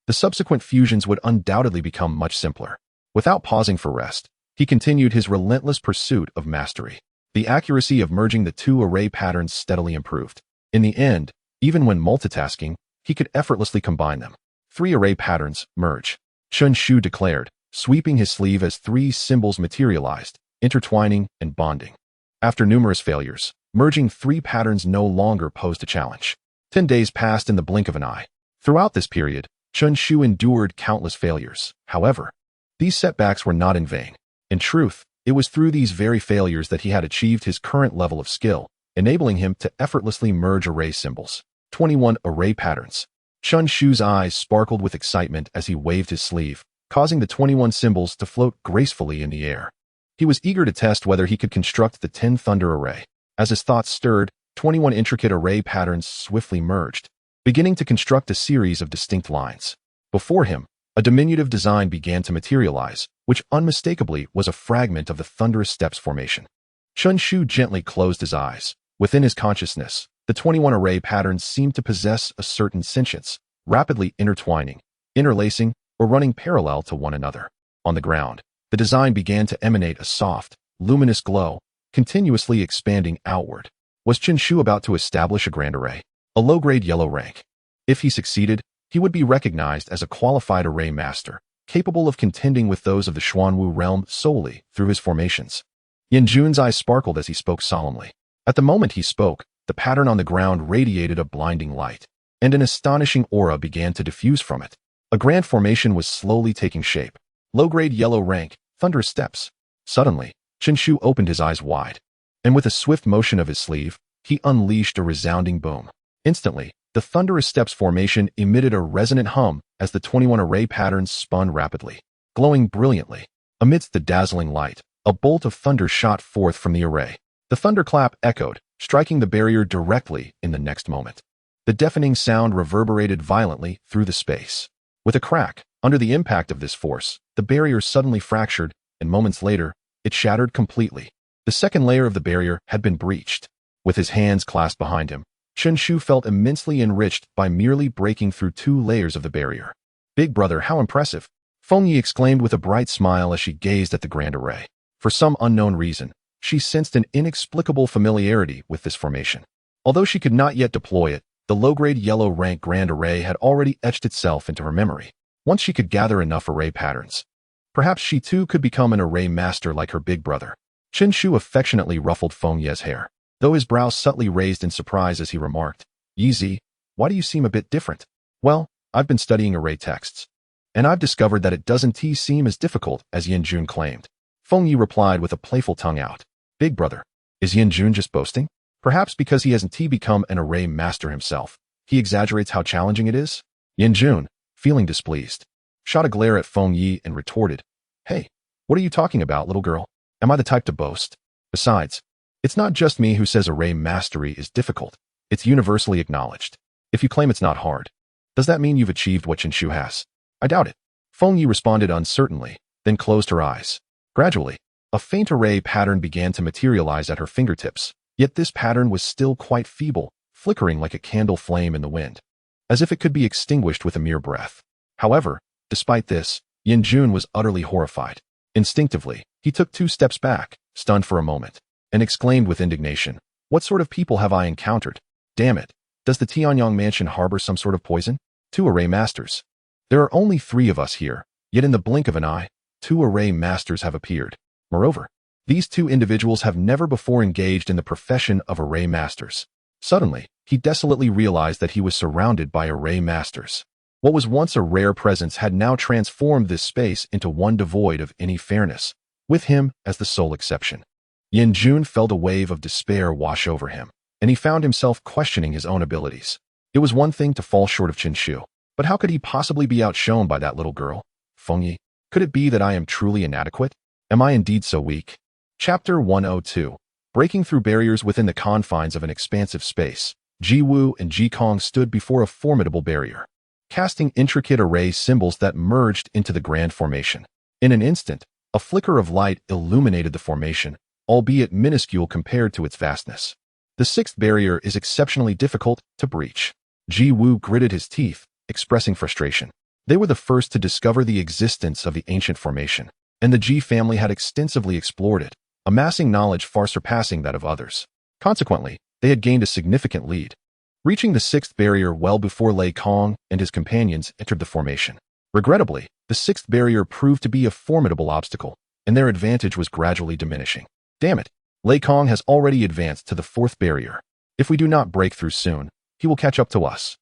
The subsequent fusions would undoubtedly become much simpler. Without pausing for rest, he continued his relentless pursuit of mastery. The accuracy of merging the 2 array patterns steadily improved. In the end, even when multitasking, he could effortlessly combine them. 3 array patterns, merge. Qinshu declared, sweeping his sleeve as 3 symbols materialized, intertwining and bonding. After numerous failures, merging 3 patterns no longer posed a challenge. 10 days passed in the blink of an eye. Throughout this period, Qinshu endured countless failures. However, these setbacks were not in vain. In truth, it was through these very failures that he had achieved his current level of skill, enabling him to effortlessly merge array symbols. 21 array patterns. Qinshu's eyes sparkled with excitement as he waved his sleeve, causing the 21 symbols to float gracefully in the air. He was eager to test whether he could construct the 10 thunder array. As his thoughts stirred, 21 intricate array patterns swiftly merged, beginning to construct a series of distinct lines. Before him, a diminutive design began to materialize, which unmistakably was a fragment of the thunderous steps formation. Qinshu gently closed his eyes. Within his consciousness, the 21 array patterns seemed to possess a certain sentience, rapidly intertwining, interlacing, or running parallel to one another. On the ground, the design began to emanate a soft, luminous glow, continuously expanding outward. Was Qinshu about to establish a grand array? A low-grade yellow rank. If he succeeded, he would be recognized as a qualified array master, capable of contending with those of the Xuanwu realm solely through his formations. Yanjun's eyes sparkled as he spoke solemnly. At the moment he spoke, the pattern on the ground radiated a blinding light, and an astonishing aura began to diffuse from it. A grand formation was slowly taking shape. Low-grade yellow rank, thunderous steps. Suddenly, Qinshu opened his eyes wide, and with a swift motion of his sleeve, he unleashed a resounding boom. Instantly, the thunderous steps formation emitted a resonant hum as the 21 array patterns spun rapidly, glowing brilliantly. Amidst the dazzling light, a bolt of thunder shot forth from the array. The thunderclap echoed, striking the barrier directly in the next moment. The deafening sound reverberated violently through the space. With a crack, under the impact of this force, the barrier suddenly fractured, and moments later, it shattered completely. The second layer of the barrier had been breached. With his hands clasped behind him, Chen Shu felt immensely enriched by merely breaking through 2 layers of the barrier. "Big brother, how impressive!" Feng Yi exclaimed with a bright smile as she gazed at the grand array. For some unknown reason, she sensed an inexplicable familiarity with this formation. Although she could not yet deploy it, the low-grade yellow rank grand array had already etched itself into her memory. Once she could gather enough array patterns, perhaps she too could become an array master like her big brother. Chen Shu affectionately ruffled Feng Ye's hair, though his brows subtly raised in surprise as he remarked, "Yi, why do you seem a bit different?" "Well, I've been studying array texts, and I've discovered that it doesn't seem as difficult as Yanjun claimed." Feng Yi replied with a playful tongue out. "Big brother, is Yanjun just boasting? Perhaps because he hasn't become an array master himself, he exaggerates how challenging it is?" Yanjun, feeling displeased, shot a glare at Feng Yi and retorted, "Hey, what are you talking about, little girl? Am I the type to boast? Besides, it's not just me who says array mastery is difficult. It's universally acknowledged. If you claim it's not hard, does that mean you've achieved what Chen Shu has?" "I doubt it." Feng Yi responded uncertainly, then closed her eyes. Gradually, a faint array pattern began to materialize at her fingertips, yet this pattern was still quite feeble, flickering like a candle flame in the wind, as if it could be extinguished with a mere breath. However, despite this, Yanjun was utterly horrified. Instinctively, he took 2 steps back, stunned for a moment, and exclaimed with indignation, "What sort of people have I encountered? Damn it, does the Tianyang mansion harbor some sort of poison? 2 array masters. There are only 3 of us here, yet in the blink of an eye, 2 array masters have appeared. Moreover, these 2 individuals have never before engaged in the profession of array masters." Suddenly, he desolately realized that he was surrounded by array masters. What was once a rare presence had now transformed this space into one devoid of any fairness, with him as the sole exception. Yanjun felt a wave of despair wash over him, and he found himself questioning his own abilities. It was one thing to fall short of Chen Shu, but how could he possibly be outshone by that little girl? Feng Yi, could it be that I am truly inadequate? Am I indeed so weak? Chapter 102. Breaking through barriers within the confines of an expansive space, Ji Wu and Ji Kong stood before a formidable barrier, casting intricate array symbols that merged into the grand formation. In an instant, a flicker of light illuminated the formation, albeit minuscule compared to its vastness. The 6th barrier is exceptionally difficult to breach. Ji Wu gritted his teeth, expressing frustration. They were the first to discover the existence of the ancient formation, and the Ji family had extensively explored it, amassing knowledge far surpassing that of others. Consequently, they had gained a significant lead, reaching the 6th barrier well before Lei Kong and his companions entered the formation. Regrettably, the 6th barrier proved to be a formidable obstacle, and their advantage was gradually diminishing. Damn it, Lei Kong has already advanced to the 4th barrier. If we do not break through soon, he will catch up to us.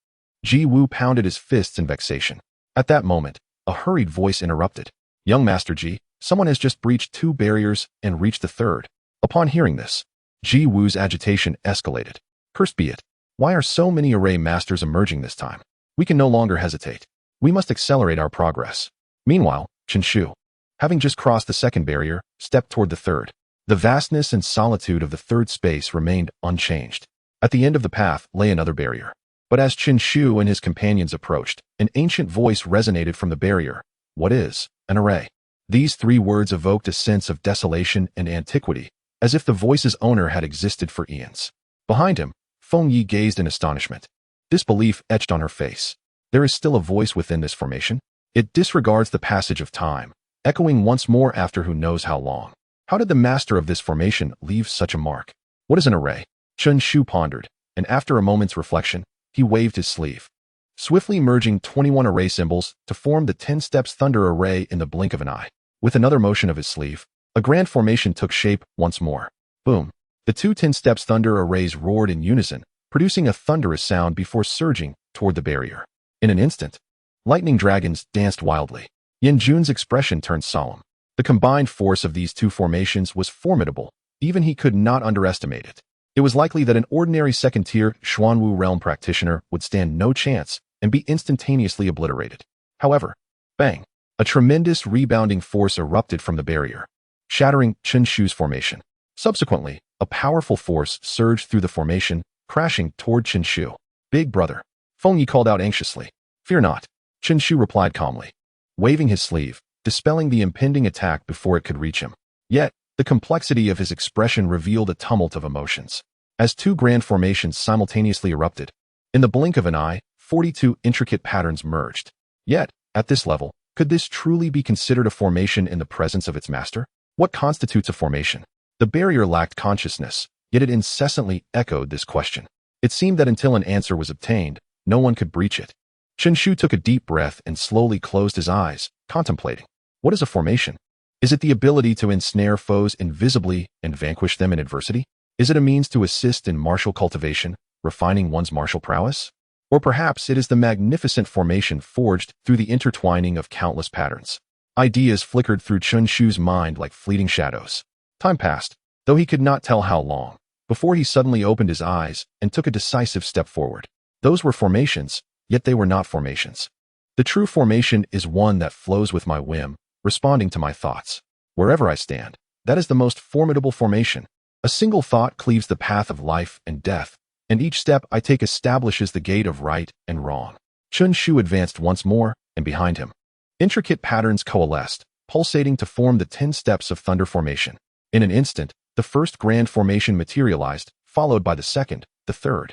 Ji Wu pounded his fists in vexation. At that moment, a hurried voice interrupted. "Young Master Ji, someone has just breached 2 barriers and reached the 3rd. Upon hearing this, Ji Wu's agitation escalated. "Cursed be it. Why are so many array masters emerging this time? We can no longer hesitate. We must accelerate our progress." Meanwhile, Chen Shu, having just crossed the 2nd barrier, stepped toward the 3rd. The vastness and solitude of the 3rd space remained unchanged. At the end of the path lay another barrier. But as Chen Shu and his companions approached, an ancient voice resonated from the barrier. "What is an array?" These 3 words evoked a sense of desolation and antiquity, as if the voice's owner had existed for eons. Behind him, Feng Yi gazed in astonishment. Disbelief etched on her face. There is still a voice within this formation? It disregards the passage of time, echoing once more after who knows how long. How did the master of this formation leave such a mark? What is an array? Chen Shu pondered, and after a moment's reflection, he waved his sleeve, swiftly merging 21 array symbols to form the 10 steps thunder array in the blink of an eye. With another motion of his sleeve, a grand formation took shape once more. Boom! The 2 10 steps thunder arrays roared in unison, producing a thunderous sound before surging toward the barrier. In an instant, lightning dragons danced wildly. Yanjun's expression turned solemn. The combined force of these 2 formations was formidable. Even he could not underestimate it. It was likely that an ordinary 2nd-tier Xuanwu realm practitioner would stand no chance and be instantaneously obliterated. However, bang! A tremendous rebounding force erupted from the barrier, shattering Chen Shu's formation. Subsequently, a powerful force surged through the formation, crashing toward Chen Shu. "Big brother," Feng Yi called out anxiously. "Fear not," Chen Shu replied calmly, waving his sleeve, dispelling the impending attack before it could reach him. Yet, the complexity of his expression revealed a tumult of emotions. As two grand formations simultaneously erupted, in the blink of an eye, 42 intricate patterns merged. Yet, at this level, could this truly be considered a formation in the presence of its master? What constitutes a formation? The barrier lacked consciousness, yet it incessantly echoed this question. It seemed that until an answer was obtained, no one could breach it. Chen Shu took a deep breath and slowly closed his eyes, contemplating. What is a formation? Is it the ability to ensnare foes invisibly and vanquish them in adversity? Is it a means to assist in martial cultivation, refining one's martial prowess? Or perhaps it is the magnificent formation forged through the intertwining of countless patterns. Ideas flickered through Chen Shu's mind like fleeting shadows. Time passed, though he could not tell how long, before he suddenly opened his eyes and took a decisive step forward. Those were formations, yet they were not formations. The true formation is one that flows with my whim, responding to my thoughts. Wherever I stand, that is the most formidable formation. A single thought cleaves the path of life and death, and each step I take establishes the gate of right and wrong. Chen Shu advanced once more, and behind him, intricate patterns coalesced, pulsating to form the 10 steps of thunder formation. In an instant, the first grand formation materialized, followed by the second, the third,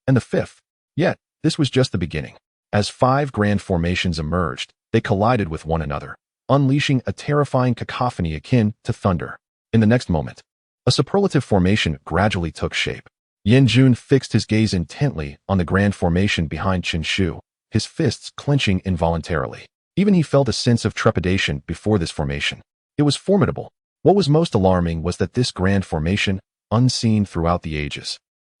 and the fifth. Yet, this was just the beginning. As 5 grand formations emerged, they collided with one another, unleashing a terrifying cacophony akin to thunder. In the next moment, a superlative formation gradually took shape. Yan Jun fixed his gaze intently on the grand formation behind Chen Shu, his fists clenching involuntarily. Even he felt a sense of trepidation before this formation. It was formidable. What was most alarming was that this grand formation, unseen throughout the ages,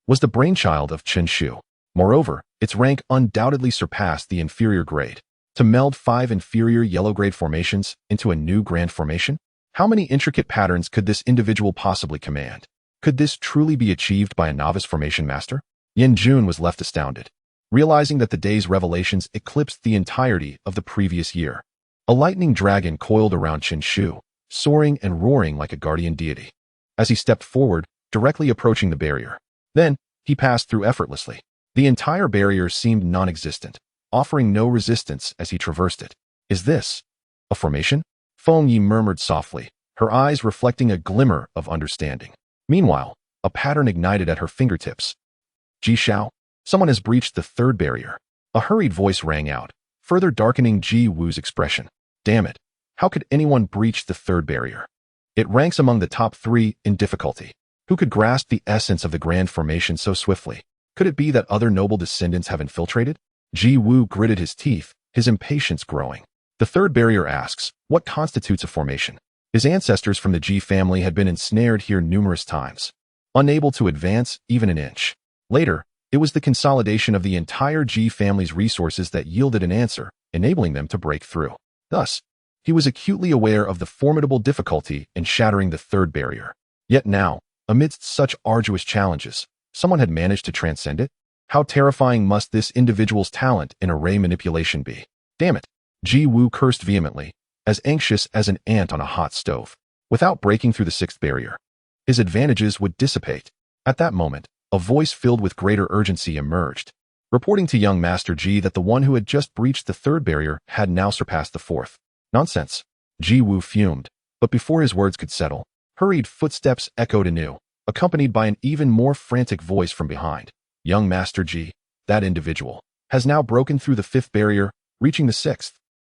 was the brainchild of Chen Shu. Moreover, its rank undoubtedly surpassed the inferior grade. To meld 5 inferior yellow-grade formations into a new grand formation? How many intricate patterns could this individual possibly command? Could this truly be achieved by a novice formation master? Yan Jun was left astounded, realizing that the day's revelations eclipsed the entirety of the previous year. A lightning dragon coiled around Chen Shu, soaring and roaring like a guardian deity, as he stepped forward, directly approaching the barrier. Then, he passed through effortlessly. The entire barrier seemed non-existent, offering no resistance as he traversed it. "Is this a formation?" Feng Yi murmured softly, her eyes reflecting a glimmer of understanding. Meanwhile, a pattern ignited at her fingertips. "Ji Xiao, someone has breached the third barrier." A hurried voice rang out, further darkening Ji Wu's expression. "Damn it, how could anyone breach the third barrier? It ranks among the top 3 in difficulty. Who could grasp the essence of the grand formation so swiftly? Could it be that other noble descendants have infiltrated?" Ji Wu gritted his teeth, his impatience growing. The third barrier asks, what constitutes a formation? His ancestors from the Ji family had been ensnared here numerous times, unable to advance even an inch. Later, it was the consolidation of the entire Ji family's resources that yielded an answer, enabling them to break through. Thus, he was acutely aware of the formidable difficulty in shattering the third barrier. Yet now, amidst such arduous challenges, someone had managed to transcend it? How terrifying must this individual's talent in array manipulation be? Damn it! Ji Wu cursed vehemently, as anxious as an ant on a hot stove. Without breaking through the 6th barrier, his advantages would dissipate. At that moment, a voice filled with greater urgency emerged, reporting to young Master Ji that the one who had just breached the 3rd barrier had now surpassed the 4th. Nonsense! Ji Wu fumed, but before his words could settle, hurried footsteps echoed anew, accompanied by an even more frantic voice from behind. "Young Master Ji, that individual, has now broken through the 5th barrier, reaching the 6th.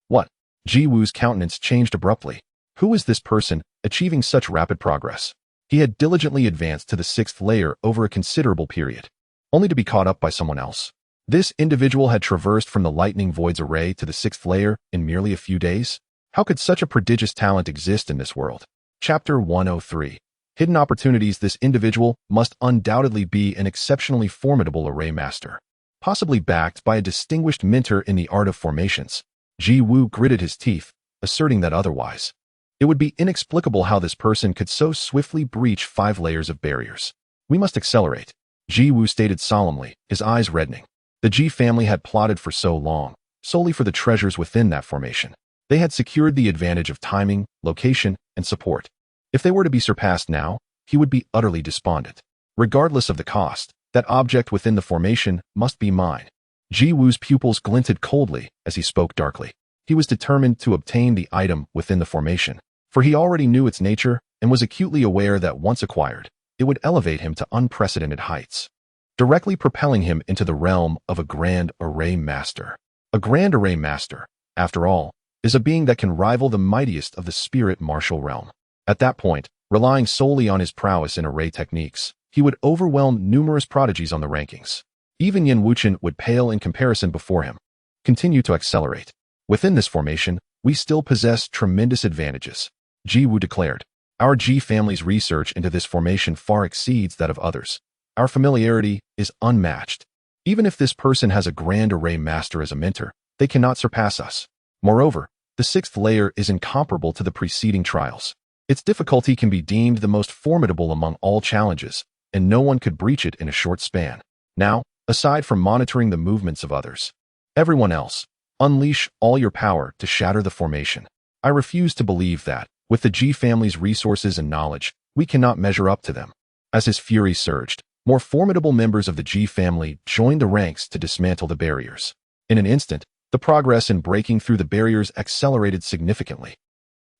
What?" Ji Wu's countenance changed abruptly. Who was this person, achieving such rapid progress? He had diligently advanced to the 6th layer over a considerable period, only to be caught up by someone else. This individual had traversed from the lightning void's array to the 6th layer in merely a few days? How could such a prodigious talent exist in this world? Chapter 103. Hidden opportunities. This individual must undoubtedly be an exceptionally formidable array master, possibly backed by a distinguished mentor in the art of formations. Ji Wu gritted his teeth, asserting that otherwise, it would be inexplicable how this person could so swiftly breach 5 layers of barriers. "We must accelerate," Ji Wu stated solemnly, his eyes reddening. The Ji family had plotted for so long, solely for the treasures within that formation. They had secured the advantage of timing, location, and support. If they were to be surpassed now, he would be utterly despondent. Regardless of the cost, that object within the formation must be mine. Ji Wu's pupils glinted coldly as he spoke darkly. He was determined to obtain the item within the formation, for he already knew its nature and was acutely aware that once acquired, it would elevate him to unprecedented heights, directly propelling him into the realm of a Grand Array Master. A Grand Array Master, after all, is a being that can rival the mightiest of the spirit martial realm. At that point, relying solely on his prowess in array techniques, he would overwhelm numerous prodigies on the rankings. Even Yin Wuchen would pale in comparison before him. Continue to accelerate. Within this formation, we still possess tremendous advantages, Ji Wu declared. Our Ji family's research into this formation far exceeds that of others. Our familiarity is unmatched. Even if this person has a Grand Array Master as a mentor, they cannot surpass us. Moreover, the 6th layer is incomparable to the preceding trials. Its difficulty can be deemed the most formidable among all challenges, and no one could breach it in a short span. Now, aside from monitoring the movements of others, everyone else, unleash all your power to shatter the formation. I refuse to believe that, with the Ji family's resources and knowledge, we cannot measure up to them. As his fury surged, more formidable members of the Ji family joined the ranks to dismantle the barriers. In an instant, the progress in breaking through the barriers accelerated significantly.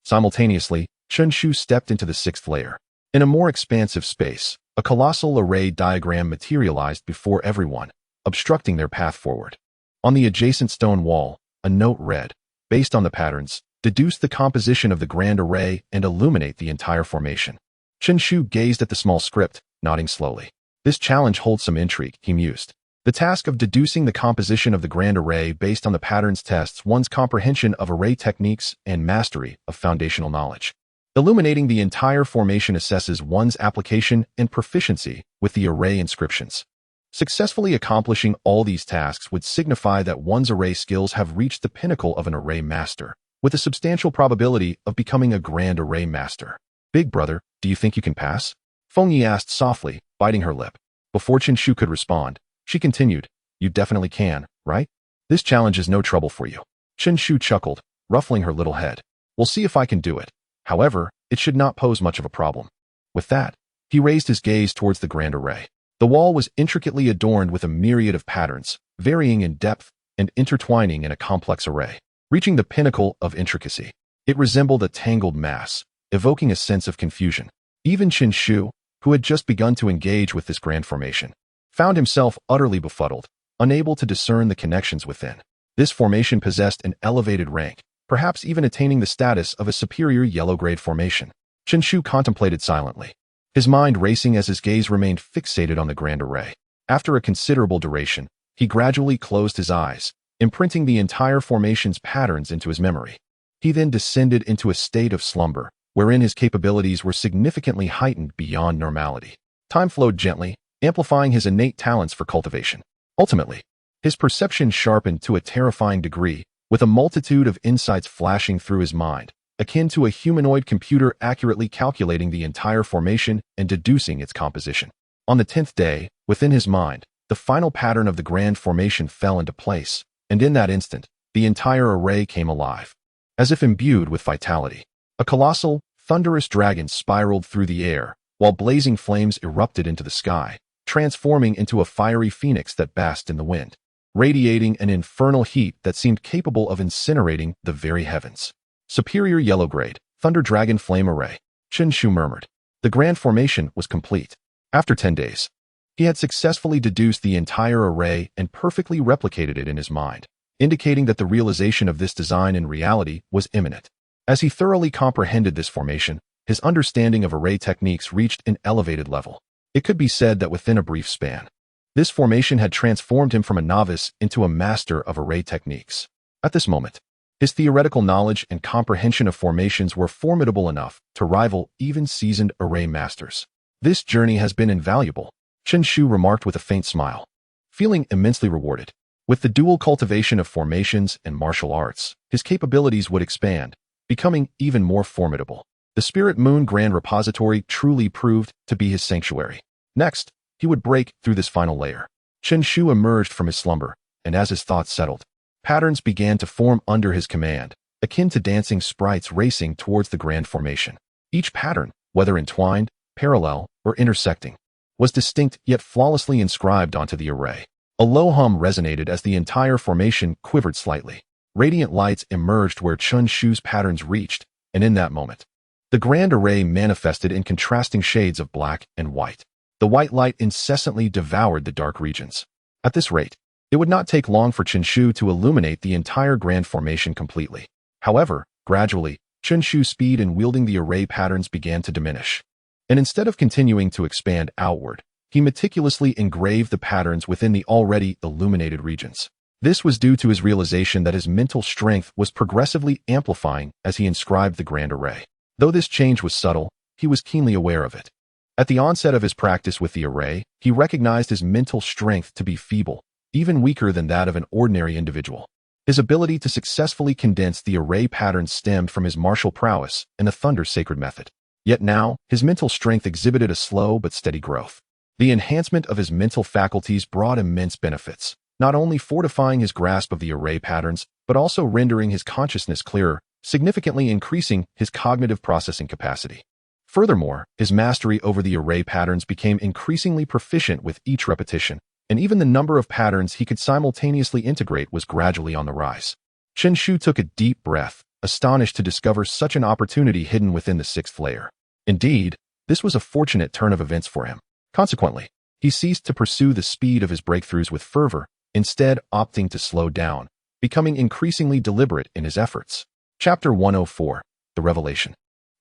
Simultaneously, Chen Shu stepped into the 6th layer. In a more expansive space, a colossal array diagram materialized before everyone, obstructing their path forward. On the adjacent stone wall, a note read, based on the patterns, deduce the composition of the Grand Array and illuminate the entire formation. Chen Shu gazed at the small script, nodding slowly. This challenge holds some intrigue, he mused. The task of deducing the composition of the Grand Array based on the patterns tests one's comprehension of array techniques and mastery of foundational knowledge. Illuminating the entire formation assesses one's application and proficiency with the array inscriptions. Successfully accomplishing all these tasks would signify that one's array skills have reached the pinnacle of an array master, with a substantial probability of becoming a Grand Array Master. Big brother, do you think you can pass? Feng Yi asked softly, biting her lip. Before Chen Shu could respond, she continued, you definitely can, right? This challenge is no trouble for you. Chen Shu chuckled, ruffling her little head. We'll see if I can do it. However, it should not pose much of a problem. With that, he raised his gaze towards the Grand Array. The wall was intricately adorned with a myriad of patterns, varying in depth and intertwining in a complex array. Reaching the pinnacle of intricacy, it resembled a tangled mass, evoking a sense of confusion. Even Chen Shu, who had just begun to engage with this grand formation, found himself utterly befuddled, unable to discern the connections within. This formation possessed an elevated rank, perhaps even attaining the status of a superior yellow-grade formation. Chen Shu contemplated silently, his mind racing as his gaze remained fixated on the Grand Array. After a considerable duration, he gradually closed his eyes, imprinting the entire formation's patterns into his memory. He then descended into a state of slumber, wherein his capabilities were significantly heightened beyond normality. Time flowed gently, amplifying his innate talents for cultivation. Ultimately, his perception sharpened to a terrifying degree, with a multitude of insights flashing through his mind, akin to a humanoid computer accurately calculating the entire formation and deducing its composition. On the 10th day, within his mind, the final pattern of the grand formation fell into place, and in that instant, the entire array came alive. As if imbued with vitality, a colossal, thunderous dragon spiraled through the air, while blazing flames erupted into the sky, transforming into a fiery phoenix that basked in the wind, radiating an infernal heat that seemed capable of incinerating the very heavens. Superior yellow-grade, Thunder Dragon Flame Array, Chen Shu murmured. The grand formation was complete. After 10 days, he had successfully deduced the entire array and perfectly replicated it in his mind, indicating that the realization of this design in reality was imminent. As he thoroughly comprehended this formation, his understanding of array techniques reached an elevated level. It could be said that within a brief span, this formation had transformed him from a novice into a master of array techniques. At this moment, his theoretical knowledge and comprehension of formations were formidable enough to rival even seasoned array masters. This journey has been invaluable, Chen Shu remarked with a faint smile, feeling immensely rewarded. With the dual cultivation of formations and martial arts, his capabilities would expand, becoming even more formidable. The Spirit Moon Grand Repository truly proved to be his sanctuary. Next, he would break through this final layer. Chen Shu emerged from his slumber, and as his thoughts settled, patterns began to form under his command, akin to dancing sprites racing towards the grand formation. Each pattern, whether entwined, parallel, or intersecting, was distinct yet flawlessly inscribed onto the array. A low hum resonated as the entire formation quivered slightly. Radiant lights emerged where Chun Shu's patterns reached, and in that moment, the grand array manifested in contrasting shades of black and white. The white light incessantly devoured the dark regions. At this rate, it would not take long for Chun Shu to illuminate the entire grand formation completely. However, gradually, Chun Shu's speed in wielding the array patterns began to diminish. And instead of continuing to expand outward, he meticulously engraved the patterns within the already illuminated regions. This was due to his realization that his mental strength was progressively amplifying as he inscribed the grand array. Though this change was subtle, he was keenly aware of it. At the onset of his practice with the array, he recognized his mental strength to be feeble, even weaker than that of an ordinary individual. His ability to successfully condense the array patterns stemmed from his martial prowess and the Thunder Sacred Method. Yet now, his mental strength exhibited a slow but steady growth. The enhancement of his mental faculties brought immense benefits, not only fortifying his grasp of the array patterns, but also rendering his consciousness clearer, significantly increasing his cognitive processing capacity. Furthermore, his mastery over the array patterns became increasingly proficient with each repetition, and even the number of patterns he could simultaneously integrate was gradually on the rise. Chun Shu took a deep breath, astonished to discover such an opportunity hidden within the sixth layer. Indeed, this was a fortunate turn of events for him. Consequently, he ceased to pursue the speed of his breakthroughs with fervor, instead opting to slow down, becoming increasingly deliberate in his efforts. Chapter 104, The Revelation.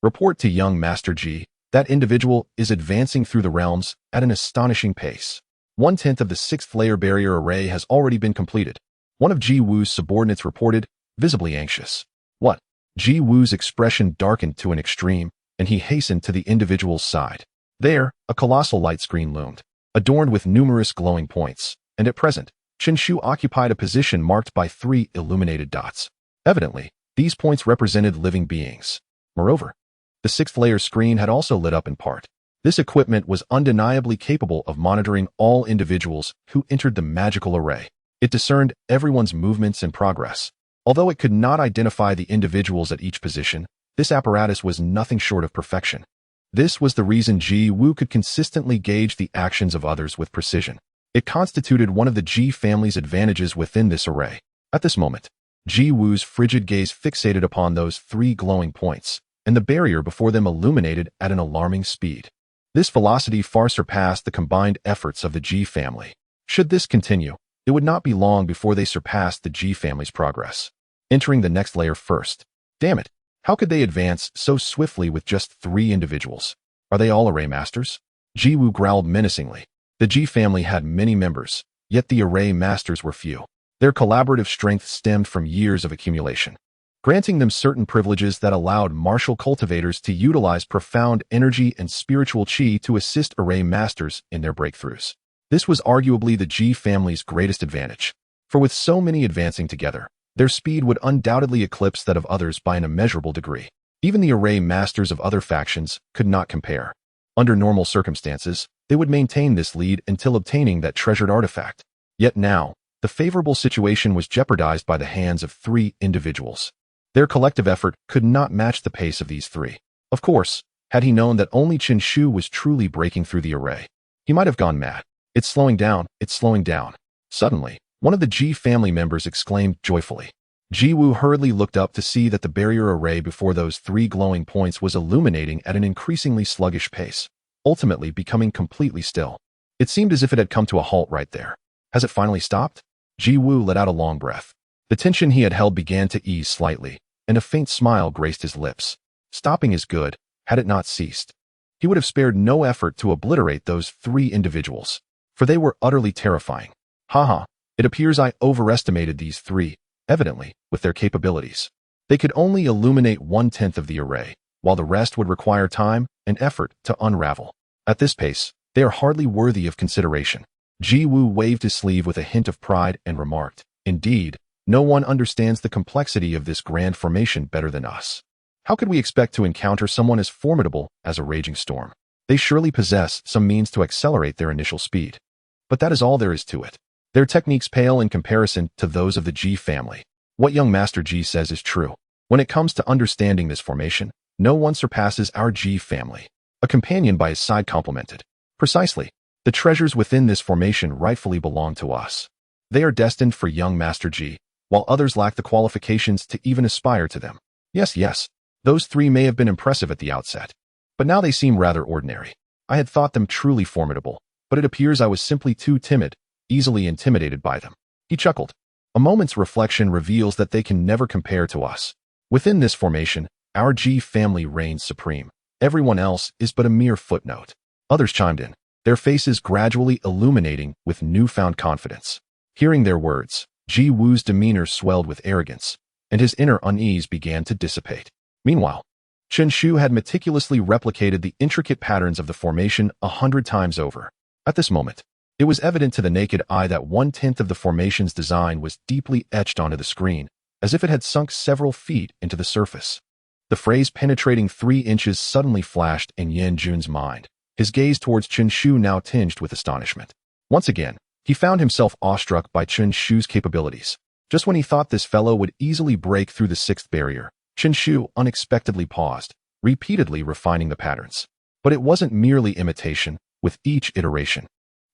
Report to young Master Ji, that individual is advancing through the realms at an astonishing pace. 1/10 of the sixth layer barrier array has already been completed. One of Ji Wu's subordinates reported, visibly anxious. What? Ji Wu's expression darkened to an extreme, and he hastened to the individual's side. There, a colossal light screen loomed, adorned with numerous glowing points, and at present, Chun Shu occupied a position marked by 3 illuminated dots. Evidently, these points represented living beings. Moreover, the sixth layer screen had also lit up in part. This equipment was undeniably capable of monitoring all individuals who entered the magical array. It discerned everyone's movements and progress. Although it could not identify the individuals at each position, this apparatus was nothing short of perfection. This was the reason Ji Wu could consistently gauge the actions of others with precision. It constituted one of the Ji family's advantages within this array. At this moment, Ji Wu's frigid gaze fixated upon those 3 glowing points, and the barrier before them illuminated at an alarming speed. This velocity far surpassed the combined efforts of the Ji family. Should this continue, it would not be long before they surpassed the Ji family's progress. Entering the next layer first. Damn it! How could they advance so swiftly with just 3 individuals? Are they all array masters? Ji Wu growled menacingly. The Ji family had many members, yet the array masters were few. Their collaborative strength stemmed from years of accumulation, granting them certain privileges that allowed martial cultivators to utilize profound energy and spiritual chi to assist array masters in their breakthroughs. This was arguably the Ji family's greatest advantage, for with so many advancing together, their speed would undoubtedly eclipse that of others by an immeasurable degree. Even the array masters of other factions could not compare. Under normal circumstances, they would maintain this lead until obtaining that treasured artifact. Yet now, the favorable situation was jeopardized by the hands of 3 individuals. Their collective effort could not match the pace of these 3. Of course, had he known that only Chun Shu was truly breaking through the array, he might have gone mad. It's slowing down, it's slowing down. Suddenly, one of the Ji family members exclaimed joyfully. Ji Wu hurriedly looked up to see that the barrier array before those 3 glowing points was illuminating at an increasingly sluggish pace, ultimately becoming completely still. It seemed as if it had come to a halt right there. Has it finally stopped? Ji Wu let out a long breath. The tension he had held began to ease slightly, and a faint smile graced his lips. Stopping is good, had it not ceased. He would have spared no effort to obliterate those 3 individuals, for they were utterly terrifying. Haha, it appears I overestimated these 3, evidently, with their capabilities. They could only illuminate 1/10 of the array, while the rest would require time and effort to unravel. At this pace, they are hardly worthy of consideration. Ji Wu waved his sleeve with a hint of pride and remarked, Indeed, no one understands the complexity of this grand formation better than us. How could we expect to encounter someone as formidable as a raging storm? They surely possess some means to accelerate their initial speed. But that is all there is to it. Their techniques pale in comparison to those of the Ji family. What young Master Ji says is true. When it comes to understanding this formation, no one surpasses our Ji family. A companion by his side complimented. Precisely. The treasures within this formation rightfully belong to us. They are destined for young Master G, while others lack the qualifications to even aspire to them. Yes, those three may have been impressive at the outset, but now they seem rather ordinary. I had thought them truly formidable, but it appears I was simply too timid, easily intimidated by them. He chuckled. A moment's reflection reveals that they can never compare to us. Within this formation, our G family reigns supreme. Everyone else is but a mere footnote. Others chimed in, their faces gradually illuminating with newfound confidence. Hearing their words, Ji Wu's demeanor swelled with arrogance, and his inner unease began to dissipate. Meanwhile, Chen Shu had meticulously replicated the intricate patterns of the formation 100 times over. At this moment, it was evident to the naked eye that 1/10 of the formation's design was deeply etched onto the screen, as if it had sunk several feet into the surface. The phrase penetrating 3 inches suddenly flashed in Yan Jun's mind, his gaze towards Chen Shu now tinged with astonishment. Once again, he found himself awestruck by Chen Shu's capabilities. Just when he thought this fellow would easily break through the 6th barrier, Chen Shu unexpectedly paused, repeatedly refining the patterns. But it wasn't merely imitation. With each iteration,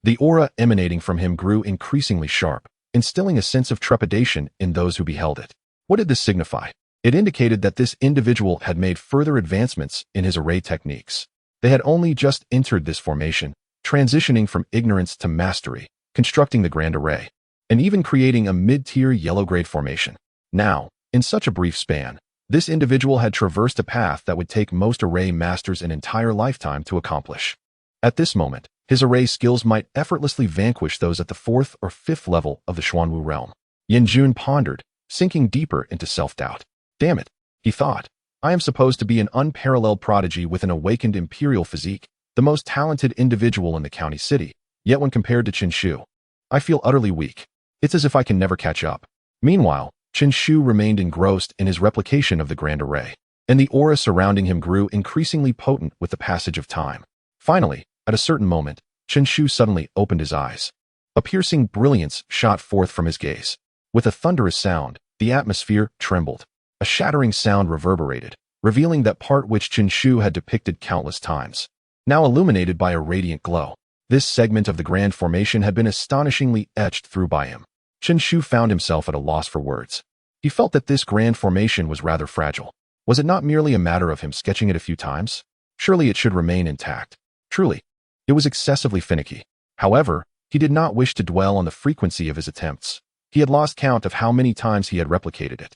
the aura emanating from him grew increasingly sharp, instilling a sense of trepidation in those who beheld it. What did this signify? It indicated that this individual had made further advancements in his array techniques. They had only just entered this formation, transitioning from ignorance to mastery, constructing the grand array, and even creating a mid-tier yellow-grade formation. Now, in such a brief span, this individual had traversed a path that would take most array masters an entire lifetime to accomplish. At this moment, his array skills might effortlessly vanquish those at the 4th or 5th level of the Xuanwu realm. Yan Jun pondered, sinking deeper into self-doubt. Damn it, he thought. I am supposed to be an unparalleled prodigy with an awakened imperial physique, the most talented individual in the county city, yet when compared to Chen Shu, I feel utterly weak. It's as if I can never catch up. Meanwhile, Chen Shu remained engrossed in his replication of the grand array, and the aura surrounding him grew increasingly potent with the passage of time. Finally, at a certain moment, Chen Shu suddenly opened his eyes. A piercing brilliance shot forth from his gaze. With a thunderous sound, the atmosphere trembled. A shattering sound reverberated, revealing that part which Chen Shu had depicted countless times, now illuminated by a radiant glow. This segment of the grand formation had been astonishingly etched through by him. Chen Shu found himself at a loss for words. He felt that this grand formation was rather fragile. Was it not merely a matter of him sketching it a few times? Surely it should remain intact. Truly, it was excessively finicky. However, he did not wish to dwell on the frequency of his attempts. He had lost count of how many times he had replicated it.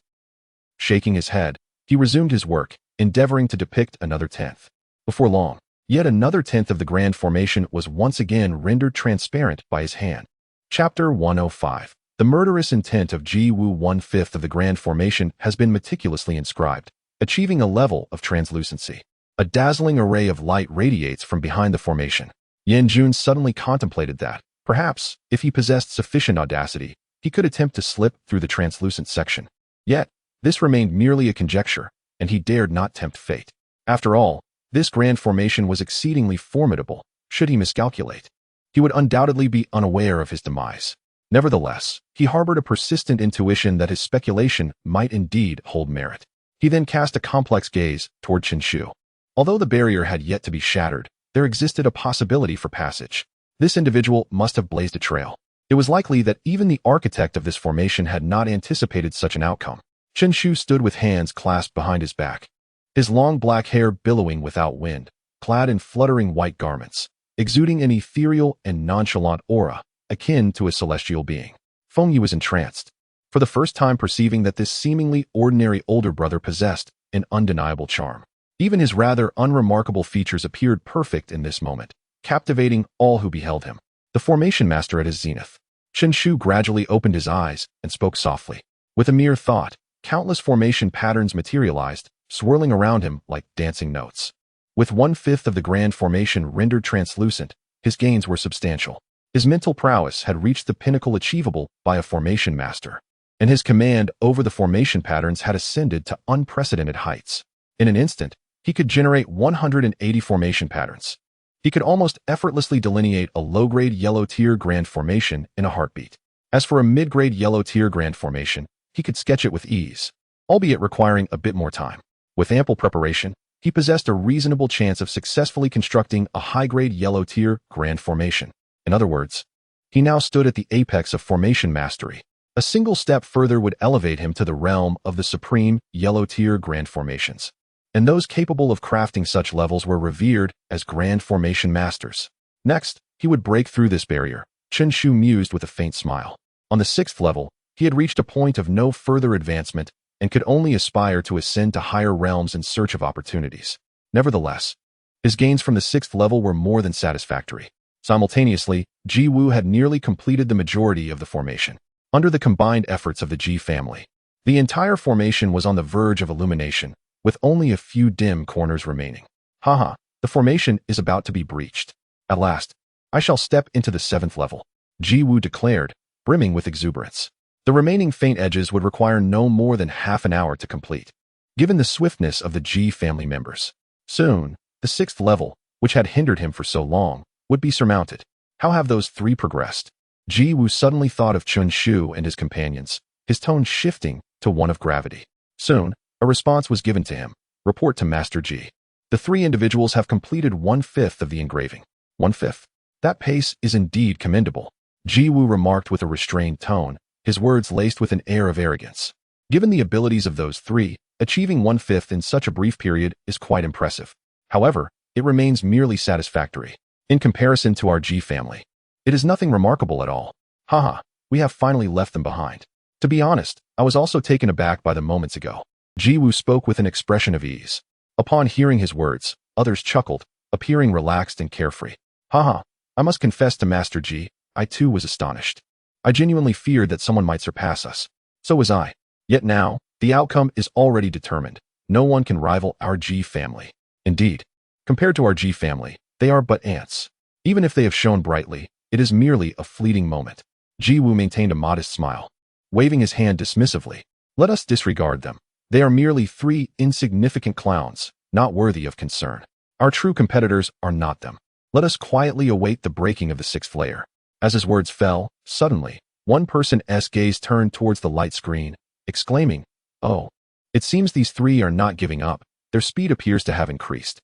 Shaking his head, he resumed his work, endeavoring to depict another 10th. Before long, yet another 10th of the grand formation was once again rendered transparent by his hand. Chapter 105. The murderous intent of Ji Wu. 1/5 of the grand formation has been meticulously inscribed, achieving a level of translucency. A dazzling array of light radiates from behind the formation. Yan Jun suddenly contemplated that, perhaps, if he possessed sufficient audacity, he could attempt to slip through the translucent section. Yet, this remained merely a conjecture, and he dared not tempt fate. After all, this grand formation was exceedingly formidable. Should he miscalculate, he would undoubtedly be unaware of his demise. Nevertheless, he harbored a persistent intuition that his speculation might indeed hold merit. He then cast a complex gaze toward Chen Shu. Although the barrier had yet to be shattered, there existed a possibility for passage. This individual must have blazed a trail. It was likely that even the architect of this formation had not anticipated such an outcome. Chen Shu stood with hands clasped behind his back, his long black hair billowing without wind, clad in fluttering white garments, exuding an ethereal and nonchalant aura, akin to a celestial being. Feng Yi was entranced, for the first time perceiving that this seemingly ordinary older brother possessed an undeniable charm. Even his rather unremarkable features appeared perfect in this moment, captivating all who beheld him. The formation master at his zenith. Chen Shu gradually opened his eyes and spoke softly. With a mere thought, countless formation patterns materialized, swirling around him like dancing notes. With 1/5 of the grand formation rendered translucent, his gains were substantial. His mental prowess had reached the pinnacle achievable by a formation master, and his command over the formation patterns had ascended to unprecedented heights. In an instant, he could generate 180 formation patterns. He could almost effortlessly delineate a low-grade yellow-tier grand formation in a heartbeat. As for a mid-grade yellow-tier grand formation, he could sketch it with ease, albeit requiring a bit more time. With ample preparation, he possessed a reasonable chance of successfully constructing a high-grade yellow-tier grand formation. In other words, he now stood at the apex of formation mastery. A single step further would elevate him to the realm of the supreme yellow-tier grand formations. And those capable of crafting such levels were revered as grand formation masters. Next, he would break through this barrier, Chen Shu mused with a faint smile. On the 6th level, he had reached a point of no further advancement and could only aspire to ascend to higher realms in search of opportunities. Nevertheless, his gains from the 6th level were more than satisfactory. Simultaneously, Ji Wu had nearly completed the majority of the formation. Under the combined efforts of the Ji family, the entire formation was on the verge of illumination, with only a few dim corners remaining. Haha, the formation is about to be breached. At last, I shall step into the 7th level, Ji Wu declared, brimming with exuberance. The remaining faint edges would require no more than half an hour to complete, given the swiftness of the Ji family members. Soon, the 6th level, which had hindered him for so long, would be surmounted. How have those 3 progressed? Ji Wu suddenly thought of Chen Shu and his companions, his tone shifting to one of gravity. Soon, a response was given to him. Report to Master Ji. The 3 individuals have completed 1/5 of the engraving. 1/5? That pace is indeed commendable, Ji Wu remarked with a restrained tone, his words laced with an air of arrogance. Given the abilities of those 3, achieving 1/5 in such a brief period is quite impressive. However, it remains merely satisfactory. In comparison to our Ji family, it is nothing remarkable at all. Haha, we have finally left them behind. To be honest, I was also taken aback by them moments ago. Ji Wu spoke with an expression of ease. Upon hearing his words, others chuckled, appearing relaxed and carefree. Haha, I must confess to Master Ji, I too was astonished. I genuinely feared that someone might surpass us. So was I. Yet now, the outcome is already determined. No one can rival our Ji family. Indeed, compared to our Ji family, they are but ants. Even if they have shone brightly, it is merely a fleeting moment. Ji Wu maintained a modest smile, waving his hand dismissively. Let us disregard them. They are merely 3 insignificant clowns, not worthy of concern. Our true competitors are not them. Let us quietly await the breaking of the 6th layer. As his words fell, suddenly, one person's gaze turned towards the light screen, exclaiming, "Oh, it seems these 3 are not giving up. Their speed appears to have increased."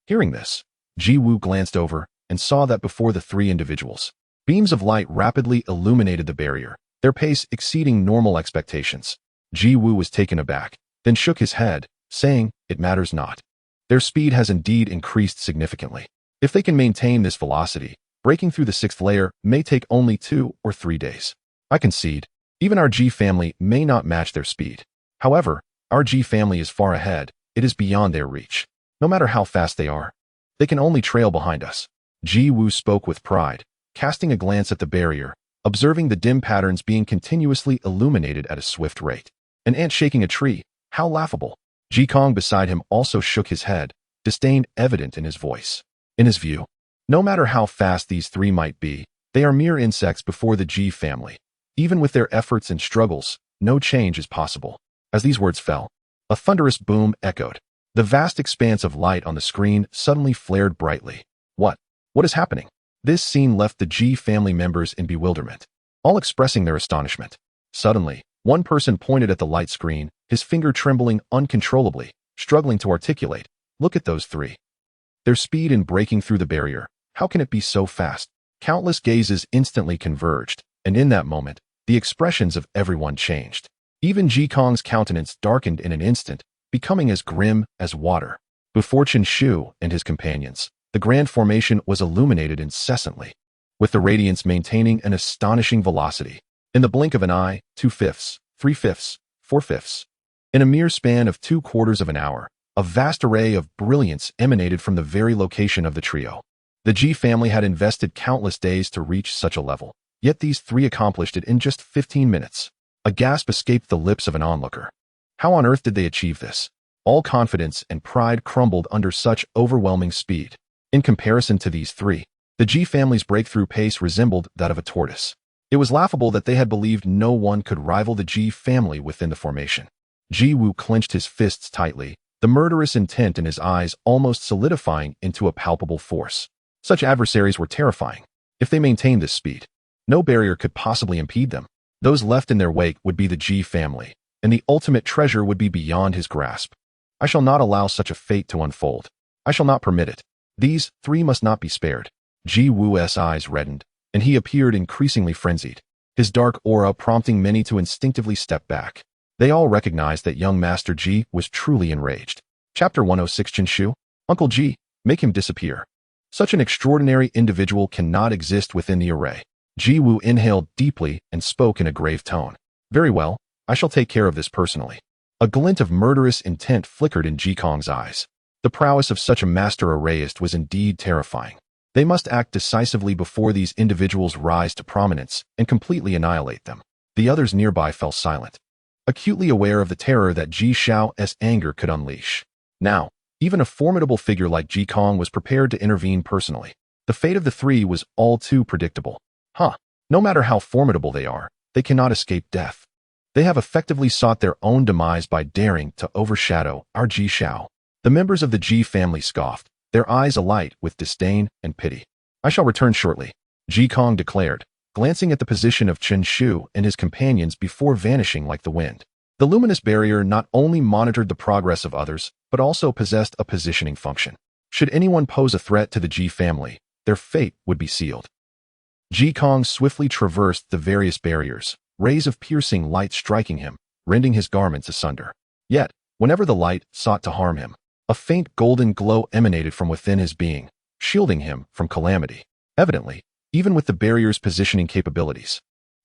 Hearing this, Ji Wu glanced over and saw that before the 3 individuals, beams of light rapidly illuminated the barrier, their pace exceeding normal expectations. Ji Wu was taken aback, then shook his head, saying, "It matters not. Their speed has indeed increased significantly. If they can maintain this velocity, breaking through the 6th layer may take only 2 or 3 days. I concede, even our Ji family may not match their speed. However, our Ji family is far ahead, it is beyond their reach. No matter how fast they are, they can only trail behind us." Ji Wu spoke with pride, casting a glance at the barrier, observing the dim patterns being continuously illuminated at a swift rate. An ant shaking a tree, how laughable. Ji Kong beside him also shook his head, disdain evident in his voice. In his view, no matter how fast these 3 might be, they are mere insects before the Ji family. Even with their efforts and struggles, no change is possible. As these words fell, a thunderous boom echoed. The vast expanse of light on the screen suddenly flared brightly. What is happening? This scene left the Ji family members in bewilderment, all expressing their astonishment. Suddenly, one person pointed at the light screen, his finger trembling uncontrollably, struggling to articulate. Look at those 3. Their speed in breaking through the barrier, how can it be so fast? Countless gazes instantly converged, and in that moment, the expressions of everyone changed. Even Ji Kong's countenance darkened in an instant, becoming as grim as water. Before Chen Shu and his companions, the grand formation was illuminated incessantly, with the radiance maintaining an astonishing velocity. In the blink of an eye, 2/5, 3/5, 4/5. In a mere span of 2/4 of an hour, a vast array of brilliance emanated from the very location of the trio. The Ji family had invested countless days to reach such a level, yet these 3 accomplished it in just 15 minutes. A gasp escaped the lips of an onlooker. How on earth did they achieve this? All confidence and pride crumbled under such overwhelming speed. In comparison to these 3, the Ji family's breakthrough pace resembled that of a tortoise. It was laughable that they had believed no one could rival the Ji family within the formation. Ji Wu clenched his fists tightly, the murderous intent in his eyes almost solidifying into a palpable force. Such adversaries were terrifying. If they maintained this speed, no barrier could possibly impede them. Those left in their wake would be the Ji family, and the ultimate treasure would be beyond his grasp. I shall not allow such a fate to unfold. I shall not permit it. These three must not be spared. Ji Wu's eyes reddened, and he appeared increasingly frenzied, his dark aura prompting many to instinctively step back. They all recognized that young Master Ji was truly enraged. Chapter 106 Qinshu, Uncle Ji, make him disappear. Such an extraordinary individual cannot exist within the array. Ji Wu inhaled deeply and spoke in a grave tone. Very well, I shall take care of this personally. A glint of murderous intent flickered in Ji Kong's eyes. The prowess of such a master arrayist was indeed terrifying. They must act decisively before these individuals rise to prominence and completely annihilate them. The others nearby fell silent, acutely aware of the terror that Ji Xiao's anger could unleash. Now, even a formidable figure like Ji Kong was prepared to intervene personally. The fate of the three was all too predictable. No matter how formidable they cannot escape death. They have effectively sought their own demise by daring to overshadow our Ji Xiao. The members of the Ji family scoffed, their eyes alight with disdain and pity. I shall return shortly, Ji Kong declared, glancing at the position of Qinshu and his companions before vanishing like the wind. The luminous barrier not only monitored the progress of others, but also possessed a positioning function. Should anyone pose a threat to the Ji family, their fate would be sealed. Ji Kong swiftly traversed the various barriers, rays of piercing light striking him, rending his garments asunder. Yet, whenever the light sought to harm him, a faint golden glow emanated from within his being, shielding him from calamity. Evidently, even with the barrier's positioning capabilities,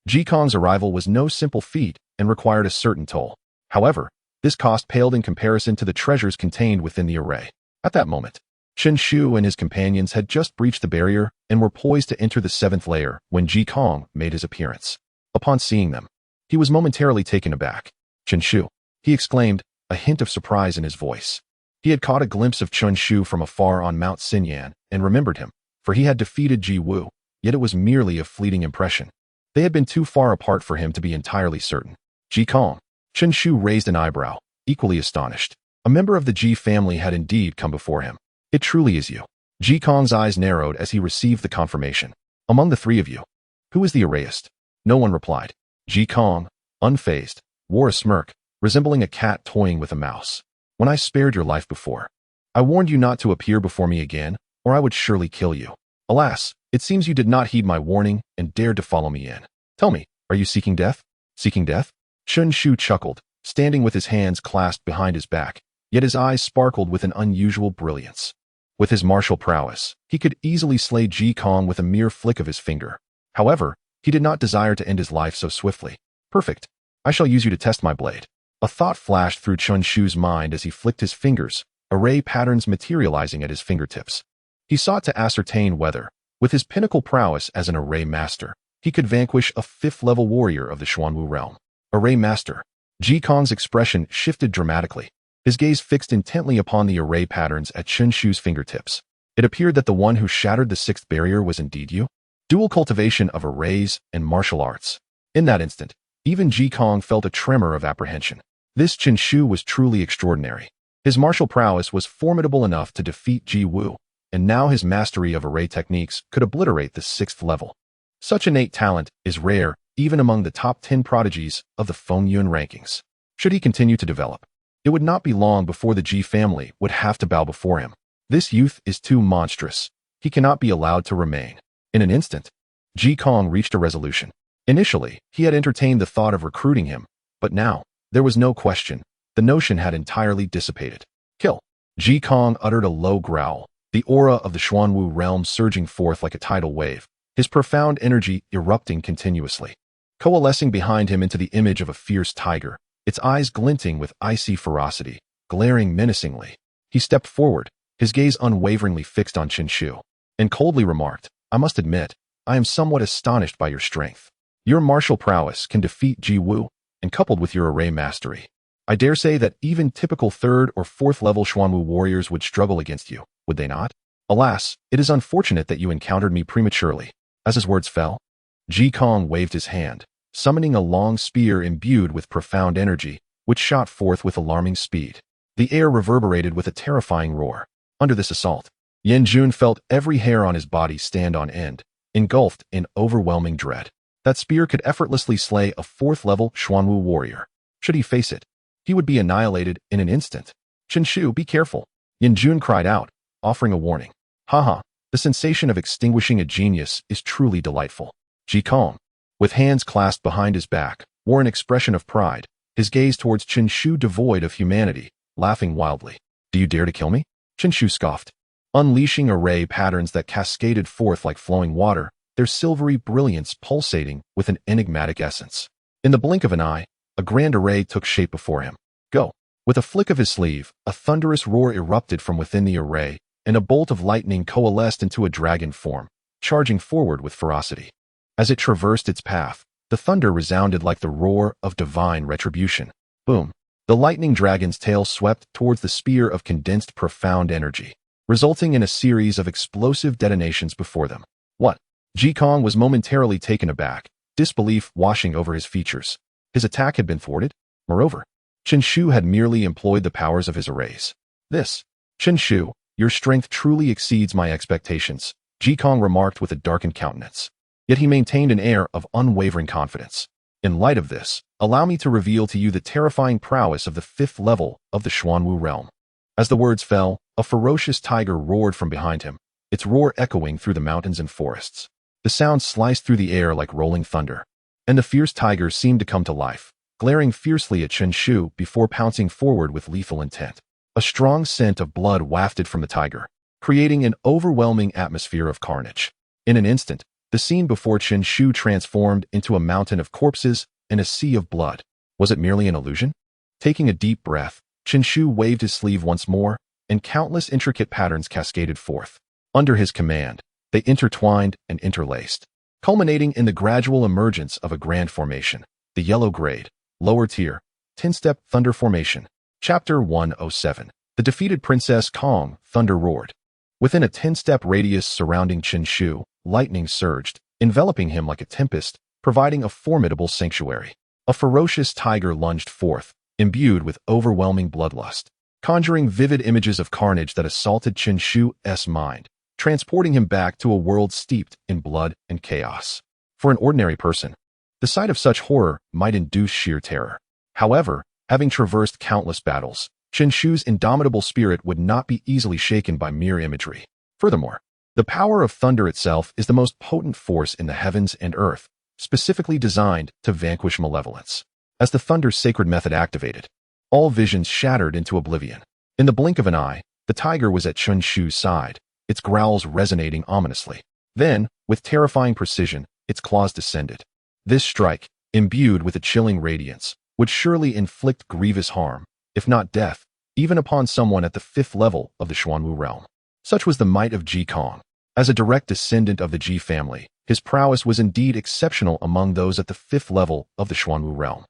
Ji Kong's arrival was no simple feat and required a certain toll. However, this cost paled in comparison to the treasures contained within the array. At that moment, Qinshu and his companions had just breached the barrier and were poised to enter the 7th layer when Ji Kong made his appearance. Upon seeing them, he was momentarily taken aback. Qinshu, he exclaimed, a hint of surprise in his voice. He had caught a glimpse of Qinshu from afar on Mount Xinyan and remembered him, for he had defeated Ji Wu, yet it was merely a fleeting impression. They had been too far apart for him to be entirely certain. Ji Kong. Qinshu raised an eyebrow, equally astonished. A member of the Ji family had indeed come before him. It truly is you. Ji Kong's eyes narrowed as he received the confirmation. Among the three of you, who is the arrayist? No one replied. Ji Kong, unfazed, wore a smirk, resembling a cat toying with a mouse. When I spared your life before, I warned you not to appear before me again, or I would surely kill you. Alas, it seems you did not heed my warning and dared to follow me in. Tell me, are you seeking death? Seeking death? Qinshu chuckled, standing with his hands clasped behind his back, yet his eyes sparkled with an unusual brilliance. With his martial prowess, he could easily slay Ji Kong with a mere flick of his finger. However, he did not desire to end his life so swiftly. Perfect. I shall use you to test my blade. A thought flashed through Qinshu's mind as he flicked his fingers, array patterns materializing at his fingertips. He sought to ascertain whether, with his pinnacle prowess as an array master, he could vanquish a 5th-level warrior of the Xuanwu realm. Array master. Ji Kong's expression shifted dramatically, his gaze fixed intently upon the array patterns at Qinshu's fingertips. It appeared that the one who shattered the 6th barrier was indeed you. Dual cultivation of arrays and martial arts. In that instant, even Ji Kong felt a tremor of apprehension. This Qinshu was truly extraordinary. His martial prowess was formidable enough to defeat Ji Wu, and now his mastery of array techniques could obliterate the 6th level. Such innate talent is rare even among the top 10 prodigies of the Fengyun rankings. Should he continue to develop, it would not be long before the Ji family would have to bow before him. This youth is too monstrous. He cannot be allowed to remain. In an instant, Ji Kong reached a resolution. Initially, he had entertained the thought of recruiting him, but now, there was no question. The notion had entirely dissipated. Kill. Ji Kong uttered a low growl, the aura of the Xuanwu realm surging forth like a tidal wave, his profound energy erupting continuously, coalescing behind him into the image of a fierce tiger, its eyes glinting with icy ferocity, glaring menacingly. He stepped forward, his gaze unwaveringly fixed on Qinshu, and coldly remarked, I must admit, I am somewhat astonished by your strength. Your martial prowess can defeat Ji Wu, and coupled with your array mastery, I dare say that even typical 3rd or 4th level Xuanwu warriors would struggle against you, would they not? Alas, it is unfortunate that you encountered me prematurely. As his words fell, Ji Kong waved his hand, summoning a long spear imbued with profound energy, which shot forth with alarming speed. The air reverberated with a terrifying roar. Under this assault, Yan Jun felt every hair on his body stand on end, engulfed in overwhelming dread. That spear could effortlessly slay a 4th-level Xuanwu warrior. Should he face it, he would be annihilated in an instant. Chen-shu, be careful. Yin-jun cried out, offering a warning. Haha, the sensation of extinguishing a genius is truly delightful. Ji Kong, with hands clasped behind his back, wore an expression of pride, his gaze towards Chen-shu devoid of humanity, laughing wildly. Do you dare to kill me? Chen-shu scoffed. Unleashing array patterns that cascaded forth like flowing water, their silvery brilliance pulsating with an enigmatic essence. In the blink of an eye, a grand array took shape before him. Go! With a flick of his sleeve, a thunderous roar erupted from within the array, and a bolt of lightning coalesced into a dragon form, charging forward with ferocity. As it traversed its path, the thunder resounded like the roar of divine retribution. Boom! The lightning dragon's tail swept towards the spear of condensed profound energy, resulting in a series of explosive detonations before them. What? Ji Kong was momentarily taken aback, disbelief washing over his features. His attack had been thwarted. Moreover, Chen-shu had merely employed the powers of his arrays. This, Chen-shu, your strength truly exceeds my expectations, Ji Kong remarked with a darkened countenance. Yet he maintained an air of unwavering confidence. In light of this, allow me to reveal to you the terrifying prowess of the 5th level of the Xuanwu realm. As the words fell, a ferocious tiger roared from behind him, its roar echoing through the mountains and forests. The sound sliced through the air like rolling thunder, and the fierce tiger seemed to come to life, glaring fiercely at Chen-shu before pouncing forward with lethal intent. A strong scent of blood wafted from the tiger, creating an overwhelming atmosphere of carnage. In an instant, the scene before Chen-shu transformed into a mountain of corpses and a sea of blood. Was it merely an illusion? Taking a deep breath, Chen-shu waved his sleeve once more, and countless intricate patterns cascaded forth. Under his command, they intertwined and interlaced, culminating in the gradual emergence of a grand formation, the yellow grade, lower tier, 10-step thunder formation. Chapter 107. The defeated Princess Kong, thunder roared. Within a 10-step radius surrounding Chen-shu, lightning surged, enveloping him like a tempest, providing a formidable sanctuary. A ferocious tiger lunged forth, imbued with overwhelming bloodlust, conjuring vivid images of carnage that assaulted Chen-shu's mind, transporting him back to a world steeped in blood and chaos. For an ordinary person, the sight of such horror might induce sheer terror. However, having traversed countless battles, Chen-shu's indomitable spirit would not be easily shaken by mere imagery. Furthermore, the power of thunder itself is the most potent force in the heavens and earth, specifically designed to vanquish malevolence. As the thunder's sacred method activated, all visions shattered into oblivion. In the blink of an eye, the tiger was at Chen-shu's side, its growls resonating ominously. Then, with terrifying precision, its claws descended. This strike, imbued with a chilling radiance, would surely inflict grievous harm, if not death, even upon someone at the 5th level of the Xuanwu realm. Such was the might of Ji Kong. As a direct descendant of the Ji family, his prowess was indeed exceptional among those at the 5th level of the Xuanwu realm.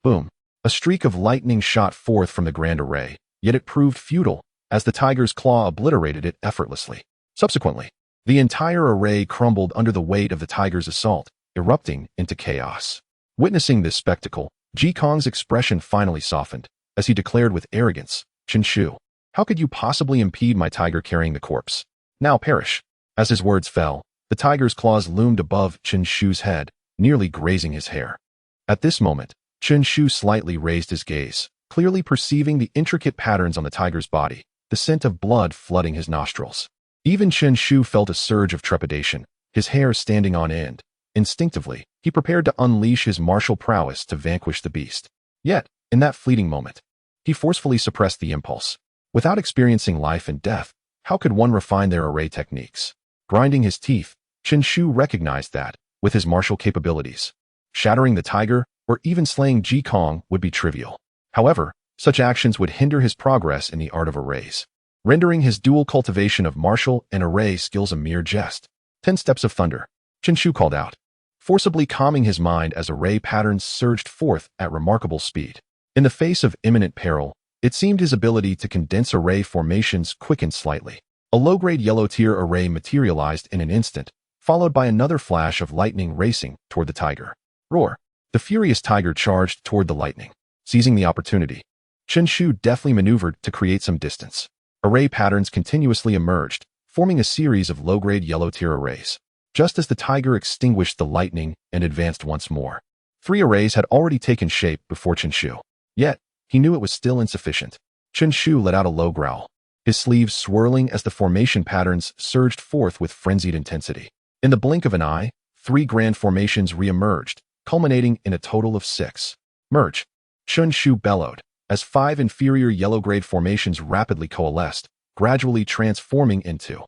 Boom! A streak of lightning shot forth from the grand array, yet it proved futile, as the tiger's claw obliterated it effortlessly. Subsequently, the entire array crumbled under the weight of the tiger's assault, erupting into chaos. Witnessing this spectacle, Ji Kong's expression finally softened, as he declared with arrogance, Chen-shu, how could you possibly impede my tiger carrying the corpse? Now perish. As his words fell, the tiger's claws loomed above Chen-shu's head, nearly grazing his hair. At this moment, Chen-shu slightly raised his gaze, clearly perceiving the intricate patterns on the tiger's body, the scent of blood flooding his nostrils. Even Chen-shu felt a surge of trepidation, his hair standing on end. Instinctively, he prepared to unleash his martial prowess to vanquish the beast. Yet, in that fleeting moment, he forcefully suppressed the impulse. Without experiencing life and death, how could one refine their array techniques? Grinding his teeth, Chen-shu recognized that, with his martial capabilities, shattering the tiger or even slaying Ji Kong would be trivial. However, such actions would hinder his progress in the art of arrays, rendering his dual cultivation of martial and array skills a mere jest. 10 steps of thunder, Chen-shu called out, forcibly calming his mind as array patterns surged forth at remarkable speed. In the face of imminent peril, it seemed his ability to condense array formations quickened slightly. A low-grade yellow-tier array materialized in an instant, followed by another flash of lightning racing toward the tiger. Roar! The furious tiger charged toward the lightning. Seizing the opportunity, Chen-shu deftly maneuvered to create some distance. Array patterns continuously emerged, forming a series of low-grade yellow-tier arrays. Just as the tiger extinguished the lightning and advanced once more, 3 arrays had already taken shape before Chen-shu. Yet, he knew it was still insufficient. Chen Shu let out a low growl, his sleeves swirling as the formation patterns surged forth with frenzied intensity. In the blink of an eye, 3 grand formations re-emerged, culminating in a total of 6. Merge! Chen Shu bellowed, as 5 inferior yellow-grade formations rapidly coalesced, gradually transforming into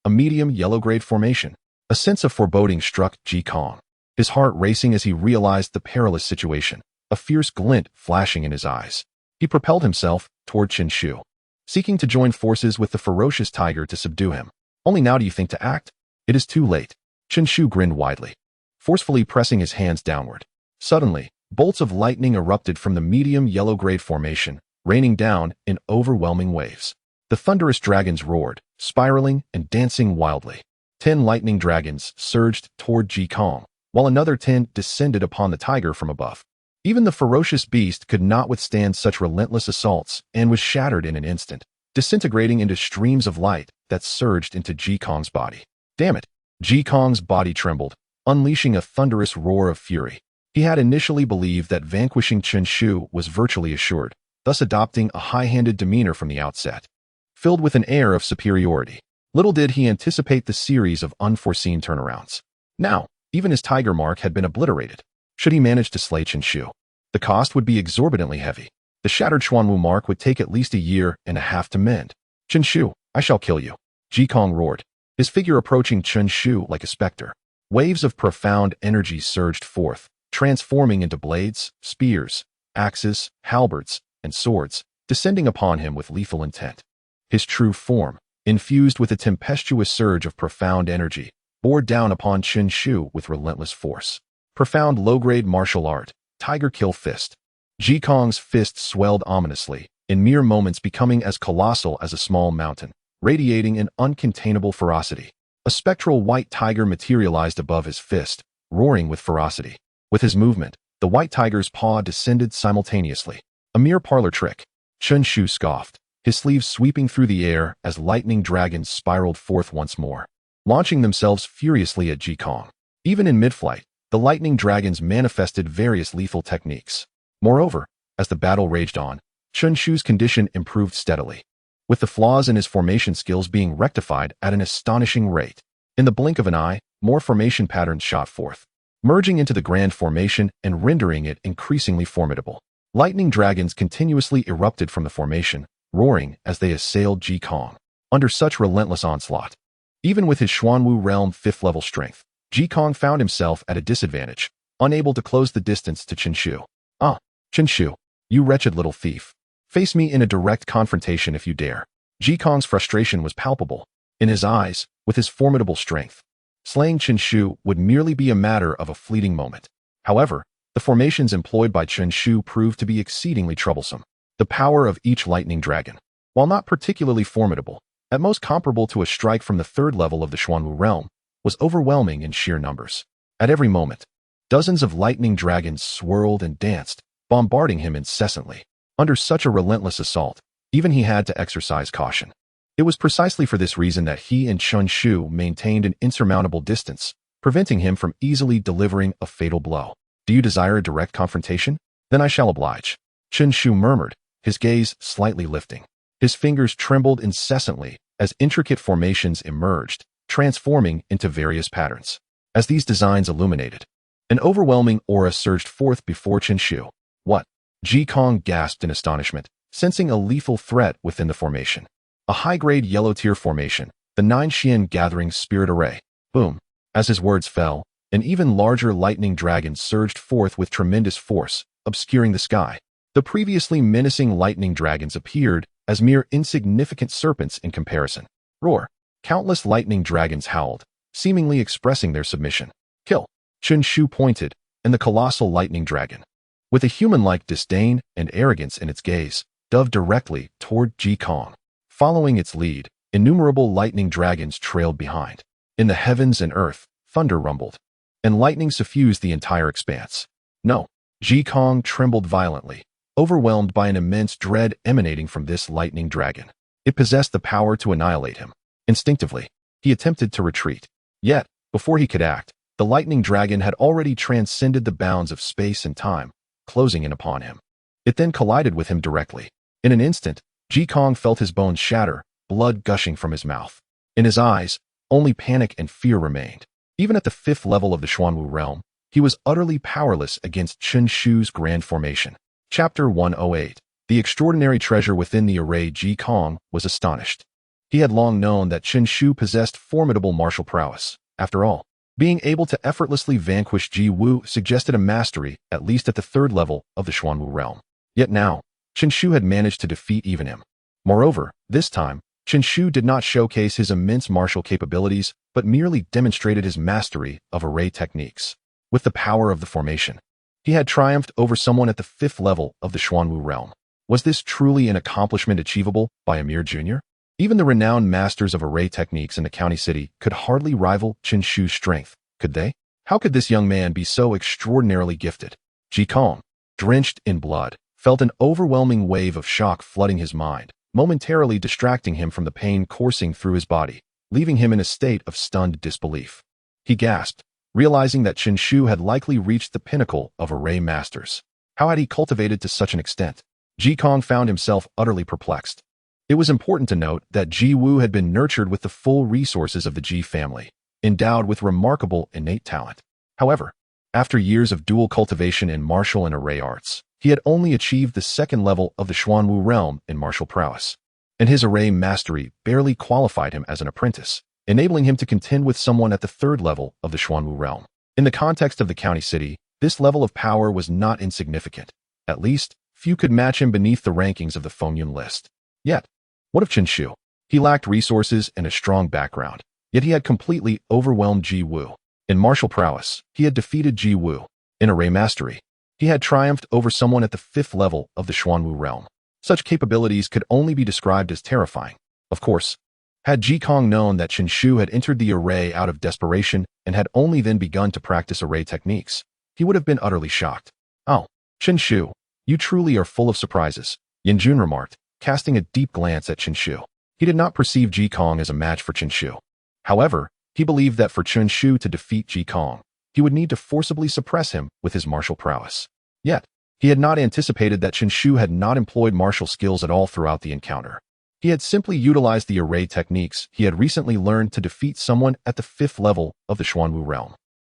a medium yellow-grade formation. A sense of foreboding struck Ji Kong, his heart racing as he realized the perilous situation, a fierce glint flashing in his eyes. He propelled himself toward Chen Shu, seeking to join forces with the ferocious tiger to subdue him. Only now do you think to act? It is too late. Chen Shu grinned widely, forcefully pressing his hands downward. Suddenly, bolts of lightning erupted from the medium yellow-grade formation, raining down in overwhelming waves. The thunderous dragons roared, spiraling and dancing wildly. 10 lightning dragons surged toward Ji Kong, while another 10 descended upon the tiger from above. Even the ferocious beast could not withstand such relentless assaults and was shattered in an instant, disintegrating into streams of light that surged into Ji Kong's body. Damn it! Ji Kong's body trembled, unleashing a thunderous roar of fury. He had initially believed that vanquishing Chen Shu was virtually assured, thus adopting a high-handed demeanor from the outset, filled with an air of superiority. Little did he anticipate the series of unforeseen turnarounds. Now, even his tiger mark had been obliterated. Should he manage to slay Chen Shu, the cost would be exorbitantly heavy. The shattered Xuanwu mark would take at least a year and a half to mend. Chen Shu, I shall kill you. Ji Kong roared, his figure approaching Chen Shu like a specter. Waves of profound energy surged forth, transforming into blades, spears, axes, halberds, and swords, descending upon him with lethal intent. His true form, infused with a tempestuous surge of profound energy, bore down upon Chen Shu with relentless force. Profound low-grade martial art, Tiger Kill Fist. Ji Kong's fist swelled ominously, in mere moments becoming as colossal as a small mountain, radiating an uncontainable ferocity. A spectral white tiger materialized above his fist, roaring with ferocity. With his movement, the white tiger's paw descended simultaneously. A mere parlor trick. Chen Shu scoffed, his sleeves sweeping through the air as lightning dragons spiraled forth once more, launching themselves furiously at Ji Kong. Even in mid-flight, the lightning dragons manifested various lethal techniques. Moreover, as the battle raged on, Chen Shu's condition improved steadily, with the flaws in his formation skills being rectified at an astonishing rate. In the blink of an eye, more formation patterns shot forth, merging into the grand formation and rendering it increasingly formidable. Lightning dragons continuously erupted from the formation, roaring as they assailed Ji Kong. Under such relentless onslaught, even with his Xuanwu realm 5th level strength, Ji Kong found himself at a disadvantage, unable to close the distance to Chen Shu. Ah, Chen Shu, you wretched little thief. Face me in a direct confrontation if you dare. Ji Kong's frustration was palpable. In his eyes, with his formidable strength, slaying Chen Shu would merely be a matter of a fleeting moment. However, the formations employed by Chen Shu proved to be exceedingly troublesome. The power of each lightning dragon, while not particularly formidable, at most comparable to a strike from the 3rd level of the Xuanwu realm, was overwhelming in sheer numbers. At every moment, dozens of lightning dragons swirled and danced, bombarding him incessantly. Under such a relentless assault, even he had to exercise caution. It was precisely for this reason that he and Chen Shu maintained an insurmountable distance, preventing him from easily delivering a fatal blow. Do you desire a direct confrontation? Then I shall oblige. Chen Shu murmured, his gaze slightly lifting. His fingers trembled incessantly as intricate formations emerged, transforming into various patterns. As these designs illuminated, an overwhelming aura surged forth before Chen Shu. What? Ji Kong gasped in astonishment, sensing a lethal threat within the formation. A high-grade yellow-tier formation, the 9 Xian Gathering Spirit Array. Boom. As his words fell, an even larger lightning dragon surged forth with tremendous force, obscuring the sky. The previously menacing lightning dragons appeared as mere insignificant serpents in comparison. Roar. Countless lightning dragons howled, seemingly expressing their submission. Kill. Chen Shu pointed, and the colossal lightning dragon, with a human-like disdain and arrogance in its gaze, dove directly toward Ji Kong. Following its lead, innumerable lightning dragons trailed behind. In the heavens and earth, thunder rumbled, and lightning suffused the entire expanse. No. Ji Kong trembled violently, overwhelmed by an immense dread emanating from this lightning dragon. It possessed the power to annihilate him. Instinctively, he attempted to retreat. Yet, before he could act, the lightning dragon had already transcended the bounds of space and time, closing in upon him. It then collided with him directly. In an instant, Ji Kong felt his bones shatter, blood gushing from his mouth. In his eyes, only panic and fear remained. Even at the 5th level of the Xuanwu realm, he was utterly powerless against Chen Shu's grand formation. Chapter 108. The extraordinary treasure within the array. Ji Kong was astonished. He had long known that Chen Shu possessed formidable martial prowess. After all, being able to effortlessly vanquish Ji Wu suggested a mastery, at least at the 3rd level of the Xuanwu realm. Yet now, Chen Shu had managed to defeat even him. Moreover, this time, Chen Shu did not showcase his immense martial capabilities, but merely demonstrated his mastery of array techniques. With the power of the formation, he had triumphed over someone at the 5th level of the Xuanwu realm. Was this truly an accomplishment achievable by a mere junior? Even the renowned masters of array techniques in the county city could hardly rival Chen Shu's strength, could they? How could this young man be so extraordinarily gifted? Ji Kong, drenched in blood, felt an overwhelming wave of shock flooding his mind, momentarily distracting him from the pain coursing through his body, leaving him in a state of stunned disbelief. He gasped, realizing that Chen Shu had likely reached the pinnacle of array masters. How had he cultivated to such an extent? Ji Kong found himself utterly perplexed. It was important to note that Ji Wu had been nurtured with the full resources of the Ji family, endowed with remarkable innate talent. However, after years of dual cultivation in martial and array arts, he had only achieved the 2nd level of the Xuanwu realm in martial prowess, and his array mastery barely qualified him as an apprentice, enabling him to contend with someone at the 3rd level of the Xuanwu realm. In the context of the county city, this level of power was not insignificant. At least, few could match him beneath the rankings of the Fengyun list. Yet, what of Chen Shu? He lacked resources and a strong background, yet he had completely overwhelmed Ji Wu. In martial prowess, he had defeated Ji Wu. In array mastery, he had triumphed over someone at the 5th level of the Xuanwu realm. Such capabilities could only be described as terrifying. Of course, had Ji Kong known that Chen Shu had entered the array out of desperation and had only then begun to practice array techniques, he would have been utterly shocked. "Oh, Chen Shu, you truly are full of surprises," Yin Jun remarked, casting a deep glance at Chen Shu. He did not perceive Ji Kong as a match for Chen Shu. However, he believed that for Chen Shu to defeat Ji Kong, he would need to forcibly suppress him with his martial prowess. Yet, he had not anticipated that Chen Shu had not employed martial skills at all throughout the encounter. He had simply utilized the array techniques he had recently learned to defeat someone at the 5th level of the Xuanwu realm.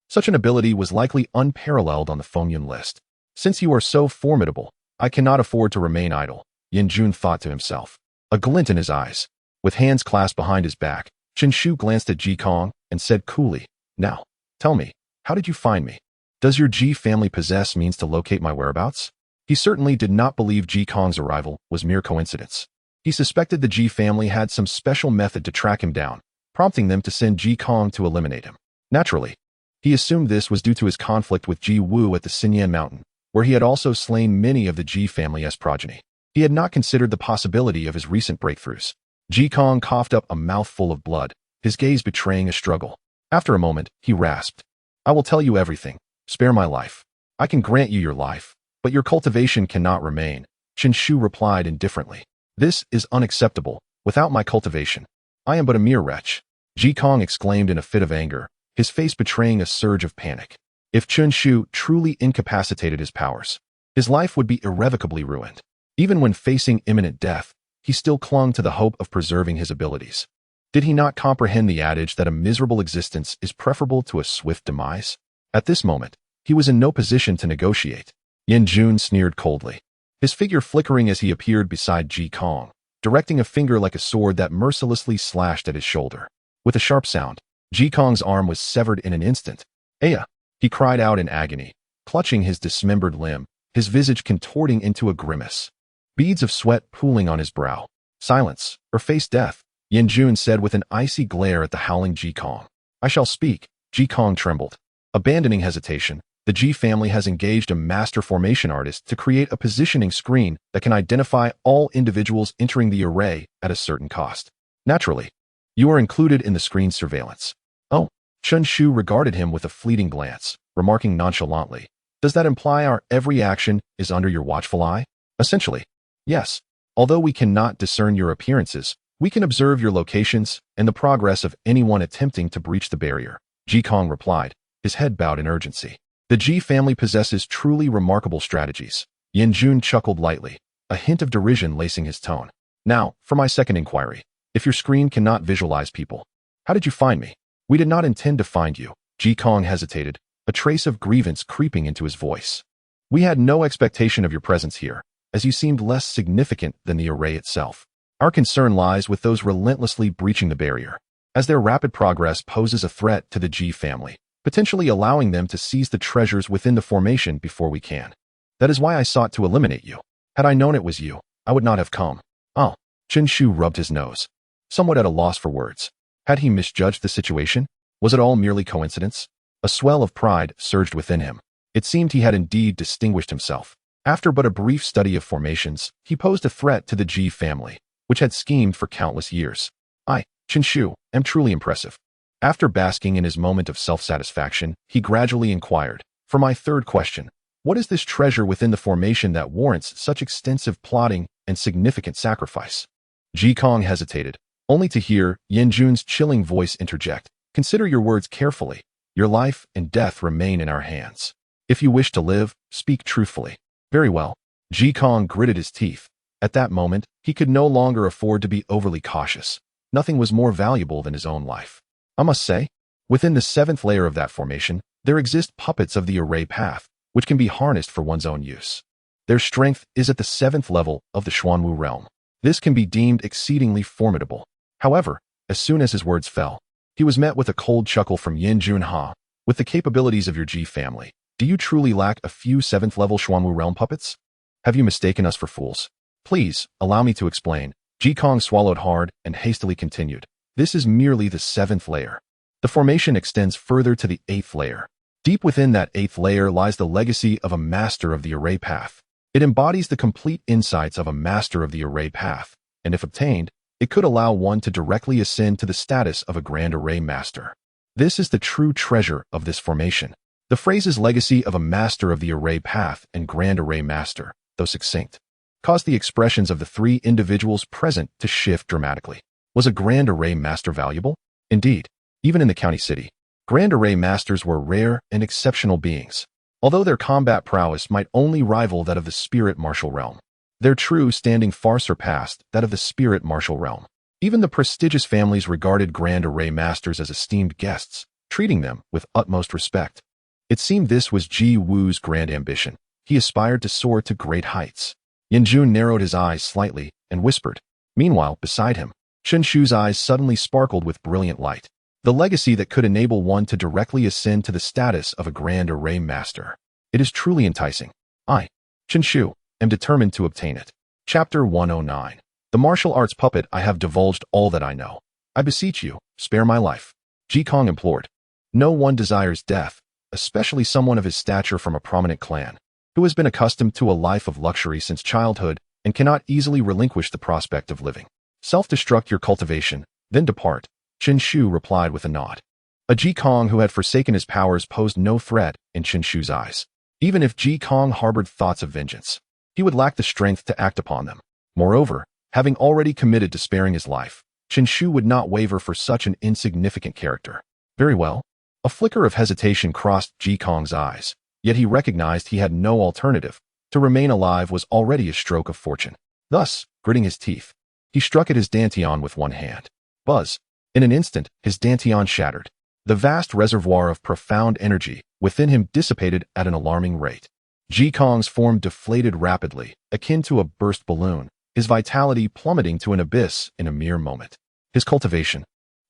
Such an ability was likely unparalleled on the Fengyun list. "Since you are so formidable, I cannot afford to remain idle," Yin Jun thought to himself, a glint in his eyes. With hands clasped behind his back, Chen Shu glanced at Ji Kong and said coolly, "Now, tell me, how did you find me? Does your Ji family possess means to locate my whereabouts?" He certainly did not believe Ji Kong's arrival was mere coincidence. He suspected the Ji family had some special method to track him down, prompting them to send Ji Kong to eliminate him. Naturally, he assumed this was due to his conflict with Ji Wu at the Xinyan Mountain, where he had also slain many of the Ji family's progeny. He had not considered the possibility of his recent breakthroughs. Ji Kong coughed up a mouthful of blood, his gaze betraying a struggle. After a moment, he rasped, "I will tell you everything. Spare my life. I can grant you your life, but your cultivation cannot remain," Chen Shu replied indifferently. "This is unacceptable. Without my cultivation, I am but a mere wretch," Ji Kong exclaimed in a fit of anger, his face betraying a surge of panic. If Chen Shu truly incapacitated his powers, his life would be irrevocably ruined. Even when facing imminent death, he still clung to the hope of preserving his abilities. Did he not comprehend the adage that a miserable existence is preferable to a swift demise? At this moment, he was in no position to negotiate. Yin Jun sneered coldly, his figure flickering as he appeared beside Ji Kong, directing a finger like a sword that mercilessly slashed at his shoulder. With a sharp sound, Ji Kong's arm was severed in an instant. "Aya!" he cried out in agony, clutching his dismembered limb, his visage contorting into a grimace, beads of sweat pooling on his brow. "Silence, or face death," Yin Jun said with an icy glare at the howling Ji Kong. "I shall speak." Ji Kong trembled. Abandoning hesitation, the Ji family has engaged a master formation artist to create a positioning screen that can identify all individuals entering the array at a certain cost. Naturally, you are included in the screen's surveillance. "Oh," Chen Shu regarded him with a fleeting glance, remarking nonchalantly, "Does that imply our every action is under your watchful eye?" "Essentially, yes. Although we cannot discern your appearances, we can observe your locations and the progress of anyone attempting to breach the barrier," Ji Kong replied, his head bowed in urgency. "The Ji family possesses truly remarkable strategies." Yin Jun chuckled lightly, a hint of derision lacing his tone. Now, for my second inquiry. If your screen cannot visualize people, how did you find me? We did not intend to find you. Ji Kong hesitated, a trace of grievance creeping into his voice. We had no expectation of your presence here, as you seemed less significant than the array itself. Our concern lies with those relentlessly breaching the barrier, as their rapid progress poses a threat to the Ji family, potentially allowing them to seize the treasures within the formation before we can. That is why I sought to eliminate you. Had I known it was you, I would not have come. Oh, Chen Shu rubbed his nose, somewhat at a loss for words. Had he misjudged the situation? Was it all merely coincidence? A swell of pride surged within him. It seemed he had indeed distinguished himself. After but a brief study of formations, he posed a threat to the Ji family, which had schemed for countless years. I, Chen Shu, am truly impressive. After basking in his moment of self-satisfaction, he gradually inquired, for my third question, what is this treasure within the formation that warrants such extensive plotting and significant sacrifice? Ji Kong hesitated, only to hear Yen Jun's chilling voice interject. Consider your words carefully. Your life and death remain in our hands. If you wish to live, speak truthfully. Very well. Ji Kong gritted his teeth. At that moment, he could no longer afford to be overly cautious. Nothing was more valuable than his own life. I must say, within the 7th layer of that formation, there exist puppets of the array path, which can be harnessed for one's own use. Their strength is at the 7th level of the Xuanwu realm. This can be deemed exceedingly formidable. However, as soon as his words fell, he was met with a cold chuckle from Yen Jun Ha. With the capabilities of your Ji family, do you truly lack a few 7th level Xuanwu realm puppets? Have you mistaken us for fools? Please, allow me to explain. Ji Kong swallowed hard and hastily continued. This is merely the 7th layer. The formation extends further to the 8th layer. Deep within that 8th layer lies the legacy of a master of the array path. It embodies the complete insights of a master of the array path, and if obtained, it could allow one to directly ascend to the status of a grand array master. This is the true treasure of this formation. The phrases legacy of a master of the array path and grand array master, though succinct, caused the expressions of the 3 individuals present to shift dramatically. Was a grand array master valuable? Indeed, even in the county city, grand array masters were rare and exceptional beings. Although their combat prowess might only rival that of the spirit martial realm, their true standing far surpassed that of the spirit martial realm. Even the prestigious families regarded grand array masters as esteemed guests, treating them with utmost respect. It seemed this was Ji Wu's grand ambition. He aspired to soar to great heights. Yen Jun narrowed his eyes slightly and whispered. Meanwhile, beside him, Chen Shu's eyes suddenly sparkled with brilliant light. The legacy that could enable one to directly ascend to the status of a grand array master. It is truly enticing. I, Chen Shu, am determined to obtain it. Chapter 109. The martial arts puppet. I have divulged all that I know. I beseech you, spare my life. Ji Kong implored. No one desires death, especially someone of his stature from a prominent clan, who has been accustomed to a life of luxury since childhood and cannot easily relinquish the prospect of living. Self-destruct your cultivation, then depart. Chen Shu replied with a nod. A Ji Kong who had forsaken his powers posed no threat in Chen Shu's eyes. Even if Ji Kong harbored thoughts of vengeance, he would lack the strength to act upon them. Moreover, having already committed to sparing his life, Chen Shu would not waver for such an insignificant character. Very well. A flicker of hesitation crossed Ji Kong's eyes, yet he recognized he had no alternative. To remain alive was already a stroke of fortune. Thus, gritting his teeth, he struck at his dantian with one hand. Buzz. In an instant, his dantian shattered. The vast reservoir of profound energy within him dissipated at an alarming rate. Ji Kong's form deflated rapidly, akin to a burst balloon, his vitality plummeting to an abyss in a mere moment. His cultivation,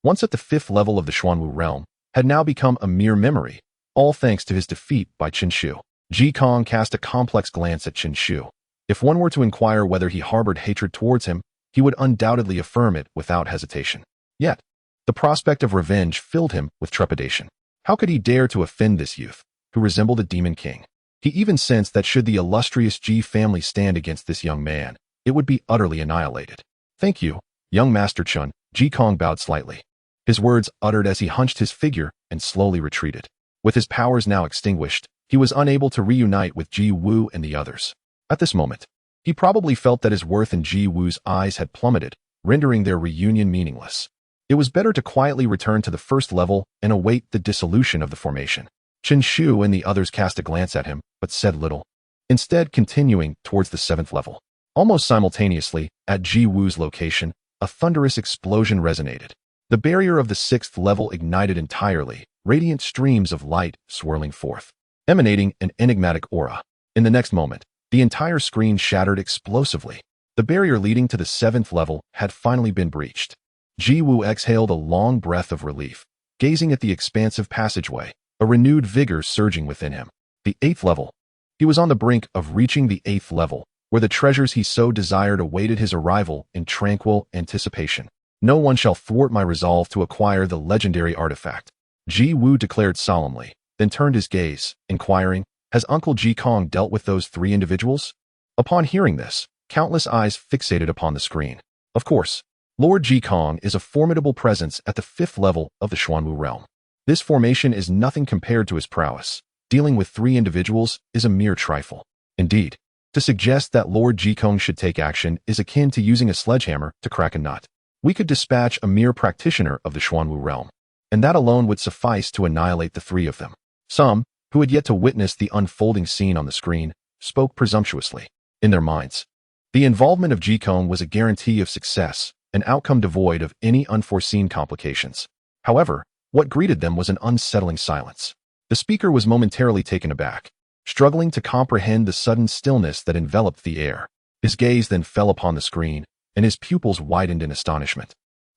once at the 5th level of the Xuanwu realm, had now become a mere memory, all thanks to his defeat by Chen Shu. Ji Kong cast a complex glance at Chen Shu. If one were to inquire whether he harbored hatred towards him, he would undoubtedly affirm it without hesitation. Yet, the prospect of revenge filled him with trepidation. How could he dare to offend this youth, who resembled a demon king? He even sensed that should the illustrious Ji family stand against this young man, it would be utterly annihilated. Thank you, young Master Chun. Ji Kong bowed slightly. His words uttered as he hunched his figure and slowly retreated. With his powers now extinguished, he was unable to reunite with Ji Wu and the others. At this moment, he probably felt that his worth in Ji Wu's eyes had plummeted, rendering their reunion meaningless. It was better to quietly return to the 1st level and await the dissolution of the formation. Chen Shu and the others cast a glance at him, but said little, instead continuing towards the 7th level. Almost simultaneously, at Ji Wu's location, a thunderous explosion resonated. The barrier of the 6th level ignited entirely, radiant streams of light swirling forth, emanating an enigmatic aura. In the next moment, the entire screen shattered explosively. The barrier leading to the 7th level had finally been breached. Ji Wu exhaled a long breath of relief, gazing at the expansive passageway, a renewed vigor surging within him. The 8th level. He was on the brink of reaching the 8th level, where the treasures he so desired awaited his arrival in tranquil anticipation. No one shall thwart my resolve to acquire the legendary artifact, Ji Wu declared solemnly, then turned his gaze, inquiring, has Uncle Ji Kong dealt with those 3 individuals? Upon hearing this, countless eyes fixated upon the screen. Of course, Lord Ji Kong is a formidable presence at the 5th level of the Xuanwu realm. This formation is nothing compared to his prowess. Dealing with 3 individuals is a mere trifle. Indeed, to suggest that Lord Ji Kong should take action is akin to using a sledgehammer to crack a nut. We could dispatch a mere practitioner of the Xuanwu realm, and that alone would suffice to annihilate the 3 of them. Some, who had yet to witness the unfolding scene on the screen, spoke presumptuously. In their minds, the involvement of Ji Kong was a guarantee of success, an outcome devoid of any unforeseen complications. However, what greeted them was an unsettling silence. The speaker was momentarily taken aback, struggling to comprehend the sudden stillness that enveloped the air. His gaze then fell upon the screen, and his pupils widened in astonishment,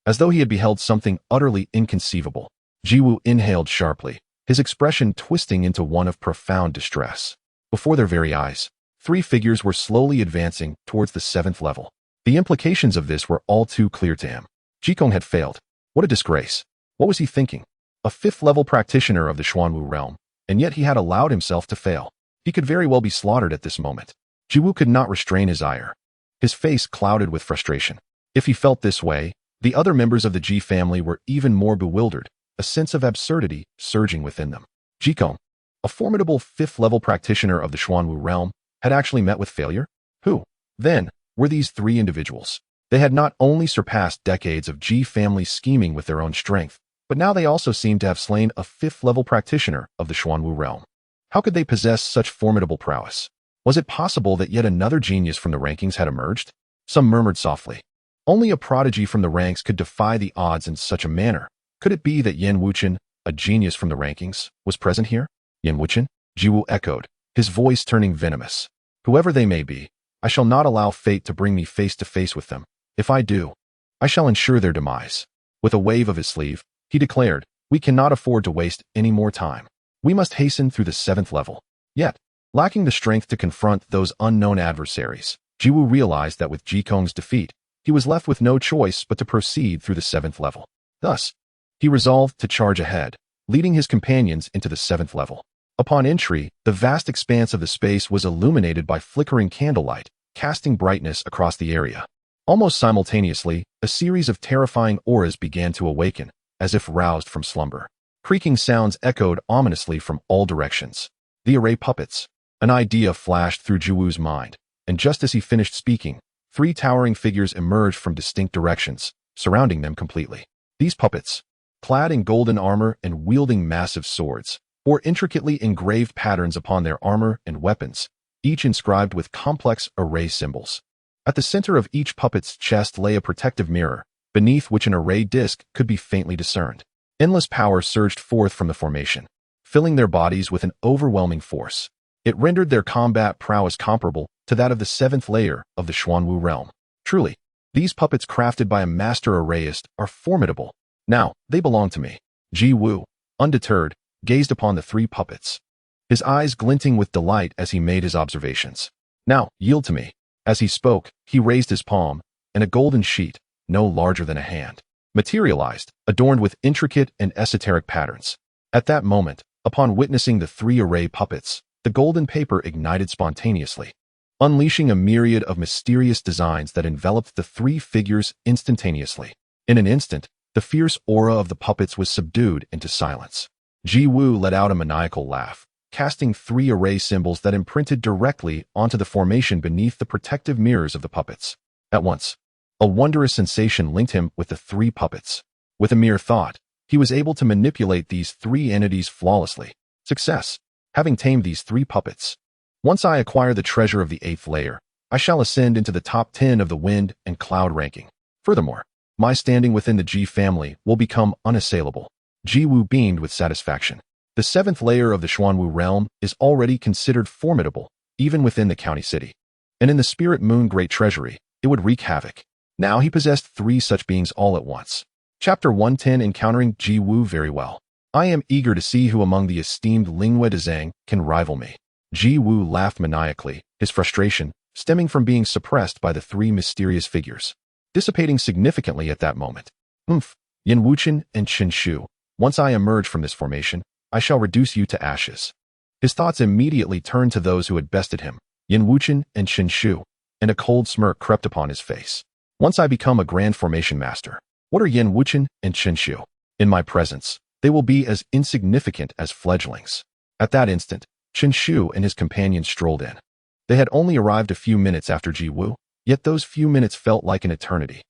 as though he had beheld something utterly inconceivable. Ji Wu inhaled sharply, his expression twisting into one of profound distress. Before their very eyes, 3 figures were slowly advancing towards the 7th level. The implications of this were all too clear to him. Ji Kong had failed. What a disgrace. What was he thinking? A 5th-level practitioner of the Xuanwu realm, and yet he had allowed himself to fail. He could very well be slaughtered at this moment. Ji Wu could not restrain his ire. His face clouded with frustration. If he felt this way, the other members of the Ji family were even more bewildered, a sense of absurdity surging within them. Ji Kong, a formidable 5th-level practitioner of the Xuanwu realm, had actually met with failure? Who, then, were these 3 individuals? They had not only surpassed decades of Ji family scheming with their own strength, but now they also seemed to have slain a 5th-level practitioner of the Xuanwu realm. How could they possess such formidable prowess? Was it possible that yet another genius from the rankings had emerged? Some murmured softly. Only a prodigy from the ranks could defy the odds in such a manner. Could it be that Yan Wuchen, a genius from the rankings, was present here? Yan Wuchen? Ji Wu echoed, his voice turning venomous. Whoever they may be, I shall not allow fate to bring me face to face with them. If I do, I shall ensure their demise. With a wave of his sleeve, he declared, we cannot afford to waste any more time. We must hasten through the 7th level. Yet, lacking the strength to confront those unknown adversaries, Ji Wu realized that with Ji Kong's defeat, he was left with no choice but to proceed through the 7th level. Thus, he resolved to charge ahead, leading his companions into the 7th level. Upon entry, the vast expanse of the space was illuminated by flickering candlelight, casting brightness across the area. Almost simultaneously, a series of terrifying auras began to awaken, as if roused from slumber. Creaking sounds echoed ominously from all directions. The array puppets. An idea flashed through Ji Wu's mind, and just as he finished speaking, 3 towering figures emerged from distinct directions, surrounding them completely. These puppets, clad in golden armor and wielding massive swords, bore intricately engraved patterns upon their armor and weapons, each inscribed with complex array symbols. At the center of each puppet's chest lay a protective mirror, beneath which an array disc could be faintly discerned. Endless power surged forth from the formation, filling their bodies with an overwhelming force. It rendered their combat prowess comparable to that of the 7th layer of the Xuanwu realm. Truly, these puppets crafted by a master arrayist are formidable. Now, they belong to me. Ji Wu, undeterred, gazed upon the 3 puppets, his eyes glinting with delight as he made his observations. Now, yield to me. As he spoke, he raised his palm, and a golden sheet, no larger than a hand, materialized, adorned with intricate and esoteric patterns. At that moment, upon witnessing the 3 array puppets, the golden paper ignited spontaneously, unleashing a myriad of mysterious designs that enveloped the 3 figures instantaneously. In an instant, the fierce aura of the puppets was subdued into silence. Ji Wu let out a maniacal laugh, casting 3 array symbols that imprinted directly onto the formation beneath the protective mirrors of the puppets. At once, a wondrous sensation linked him with the 3 puppets. With a mere thought, he was able to manipulate these 3 entities flawlessly. Success. Having tamed these 3 puppets. Once I acquire the treasure of the 8th layer, I shall ascend into the top 10 of the wind and cloud ranking. Furthermore, my standing within the Ji family will become unassailable. Ji Wu beamed with satisfaction. The 7th layer of the Xuanwu realm is already considered formidable, even within the county city. And in the Spirit Moon Great Treasury, it would wreak havoc. Now he possessed 3 such beings all at once. Chapter 110 Encountering Ji Wu very well. I am eager to see who among the esteemed Lingue de Zhang can rival me. Ji Wu laughed maniacally, his frustration stemming from being suppressed by the 3 mysterious figures, dissipating significantly at that moment. Yin Wuchen and Qin Shu, once I emerge from this formation, I shall reduce you to ashes. His thoughts immediately turned to those who had bested him, Yin Wuchen and Qin Shu, and a cold smirk crept upon his face. Once I become a grand formation master, what are Yin Wuchen and Qin Shu? In my presence, they will be as insignificant as fledglings. At that instant, Qin Shu and his companions strolled in. They had only arrived a few minutes after Ji Wu, yet those few minutes felt like an eternity.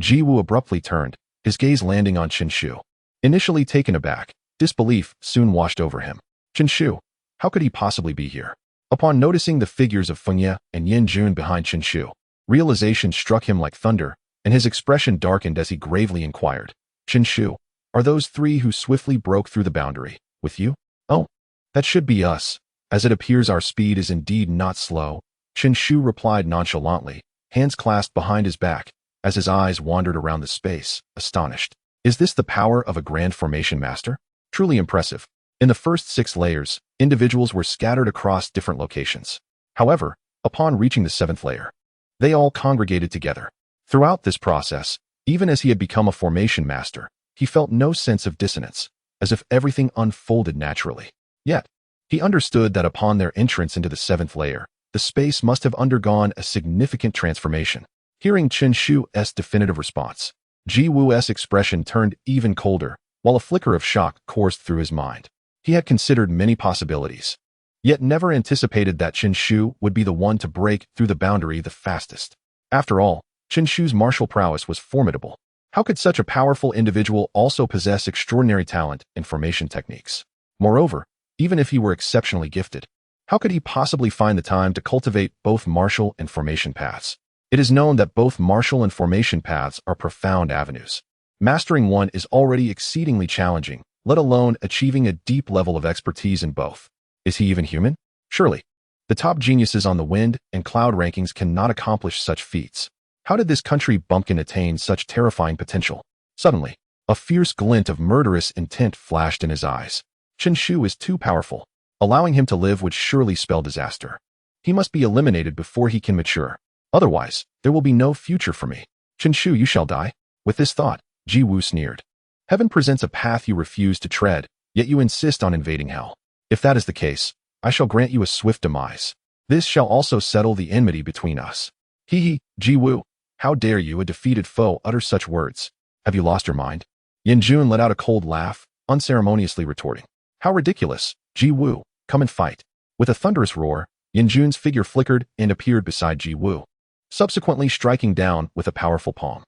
Ji Wu abruptly turned, his gaze landing on Qin Shu. Initially taken aback, disbelief soon washed over him. Qin Shu, how could he possibly be here? Upon noticing the figures of Fengye and Yin Jun behind Qin Shu, realization struck him like thunder, and his expression darkened as he gravely inquired, Qin Shu, are those 3 who swiftly broke through the boundary with you? Oh, that should be us. As it appears our speed is indeed not slow, Qin Shu replied nonchalantly, hands clasped behind his back, as his eyes wandered around the space, astonished. Is this the power of a grand formation master? Truly impressive. In the first 6 layers, individuals were scattered across different locations. However, upon reaching the 7th layer, they all congregated together. Throughout this process, even as he had become a formation master, he felt no sense of dissonance, as if everything unfolded naturally. Yet, he understood that upon their entrance into the 7th layer, the space must have undergone a significant transformation. Hearing Qin Shu's definitive response, Ji Wu's expression turned even colder, while a flicker of shock coursed through his mind. He had considered many possibilities, yet never anticipated that Qin Shu would be the one to break through the boundary the fastest. After all, Qin Shu's martial prowess was formidable. How could such a powerful individual also possess extraordinary talent in formation techniques? Moreover, even if he were exceptionally gifted, how could he possibly find the time to cultivate both martial and formation paths? It is known that both martial and formation paths are profound avenues. Mastering one is already exceedingly challenging, let alone achieving a deep level of expertise in both. Is he even human? Surely. The top geniuses on the wind and cloud rankings cannot accomplish such feats. How did this country bumpkin attain such terrifying potential? Suddenly, a fierce glint of murderous intent flashed in his eyes. Qin Shu is too powerful. Allowing him to live would surely spell disaster. He must be eliminated before he can mature. Otherwise, there will be no future for me. Qin Shu, you shall die. With this thought, Ji Wu sneered. Heaven presents a path you refuse to tread, yet you insist on invading hell. If that is the case, I shall grant you a swift demise. This shall also settle the enmity between us. Hee, Ji Wu, how dare you, a defeated foe, utter such words? Have you lost your mind? Yin Jun let out a cold laugh, unceremoniously retorting. How ridiculous, Ji Wu, come and fight. With a thunderous roar, Yin Jun's figure flickered and appeared beside Ji Wu, subsequently striking down with a powerful palm.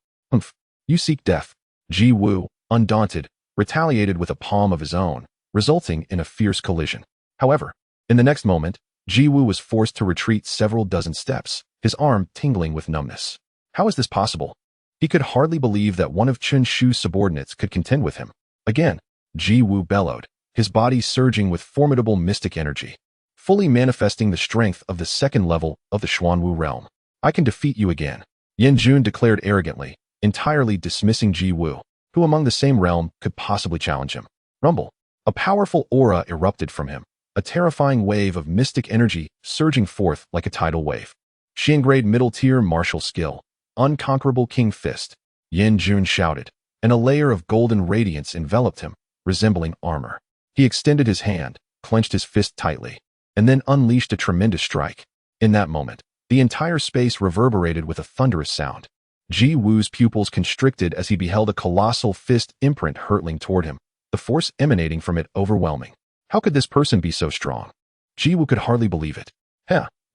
You seek death. Ji Wu, undaunted, retaliated with a palm of his own, resulting in a fierce collision. However, in the next moment, Ji Wu was forced to retreat several dozen steps, his arm tingling with numbness. How is this possible? He could hardly believe that one of Qin Shu's subordinates could contend with him. Again, Ji Wu bellowed, his body surging with formidable mystic energy, fully manifesting the strength of the 2nd level of the Xuanwu realm. I can defeat you again, Yin Jun declared arrogantly, entirely dismissing Ji Wu, who among the same realm could possibly challenge him. Rumble. A powerful aura erupted from him, a terrifying wave of mystic energy surging forth like a tidal wave. Xiangrade middle-tier martial skill, unconquerable king fist, Yin Jun shouted, and a layer of golden radiance enveloped him, resembling armor. He extended his hand, clenched his fist tightly, and then unleashed a tremendous strike. In that moment, the entire space reverberated with a thunderous sound. Ji Wu's pupils constricted as he beheld a colossal fist imprint hurtling toward him, the force emanating from it overwhelming. How could this person be so strong? Ji Wu could hardly believe it.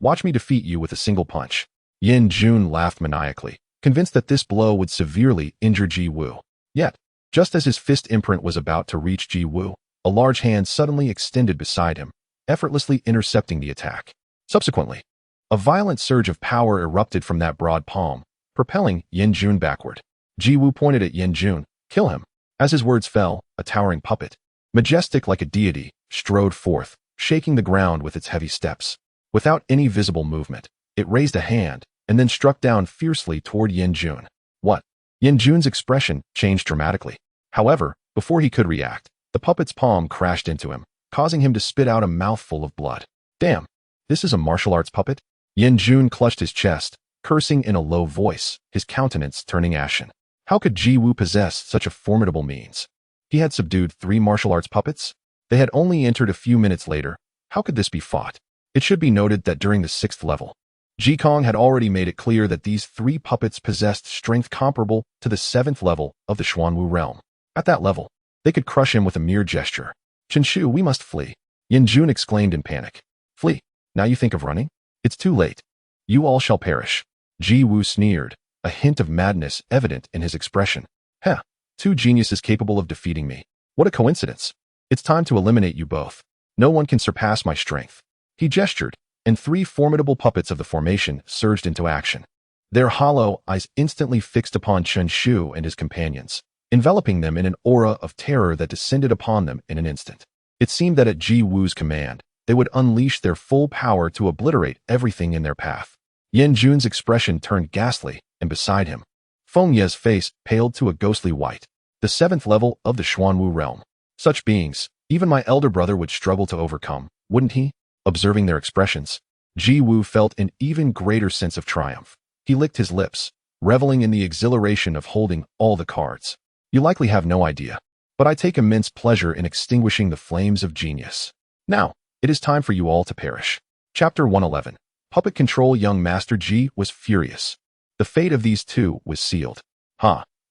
Watch me defeat you with a single punch. Yin Jun laughed maniacally, convinced that this blow would severely injure Ji Wu. Yet, just as his fist imprint was about to reach Ji Wu, a large hand suddenly extended beside him, effortlessly intercepting the attack. Subsequently, A violent surge of power erupted from that broad palm, propelling Yin Jun backward. Ji Wu pointed at Yin Jun. Kill him. As his words fell, a towering puppet, majestic like a deity, strode forth, shaking the ground with its heavy steps. Without any visible movement, it raised a hand and then struck down fiercely toward Yin Jun. What? Yin Jun's expression changed dramatically. However, before he could react, the puppet's palm crashed into him, causing him to spit out a mouthful of blood. Damn, this is a martial arts puppet? Yin Jun clutched his chest, cursing in a low voice, his countenance turning ashen. How could Ji Wu possess such a formidable means? He had subdued 3 martial arts puppets? They had only entered a few minutes later. How could this be fought? It should be noted that during the 6th level, Ji Kong had already made it clear that these 3 puppets possessed strength comparable to the 7th level of the Xuanwu realm. At that level, they could crush him with a mere gesture. Qinshu, we must flee. Yin Jun exclaimed in panic. Flee? Now you think of running? It's too late. You all shall perish. Ji Wu sneered, a hint of madness evident in his expression. Heh, 2 geniuses capable of defeating me. What a coincidence. It's time to eliminate you both. No one can surpass my strength. He gestured, and 3 formidable puppets of the formation surged into action. Their hollow eyes instantly fixed upon Qinshu and his companions, enveloping them in an aura of terror that descended upon them in an instant. It seemed that at Ji Wu's command, they would unleash their full power to obliterate everything in their path. Yin Jun's expression turned ghastly, and beside him, Feng Ye's face paled to a ghostly white. The 7th level of the Xuanwu realm. Such beings, even my elder brother would struggle to overcome, wouldn't he? Observing their expressions, Ji Wu felt an even greater sense of triumph. He licked his lips, reveling in the exhilaration of holding all the cards. You likely have no idea, but I take immense pleasure in extinguishing the flames of genius. Now, it is time for you all to perish. Chapter 111. Puppet Control. Young Master Ji was furious. The fate of these 2 was sealed.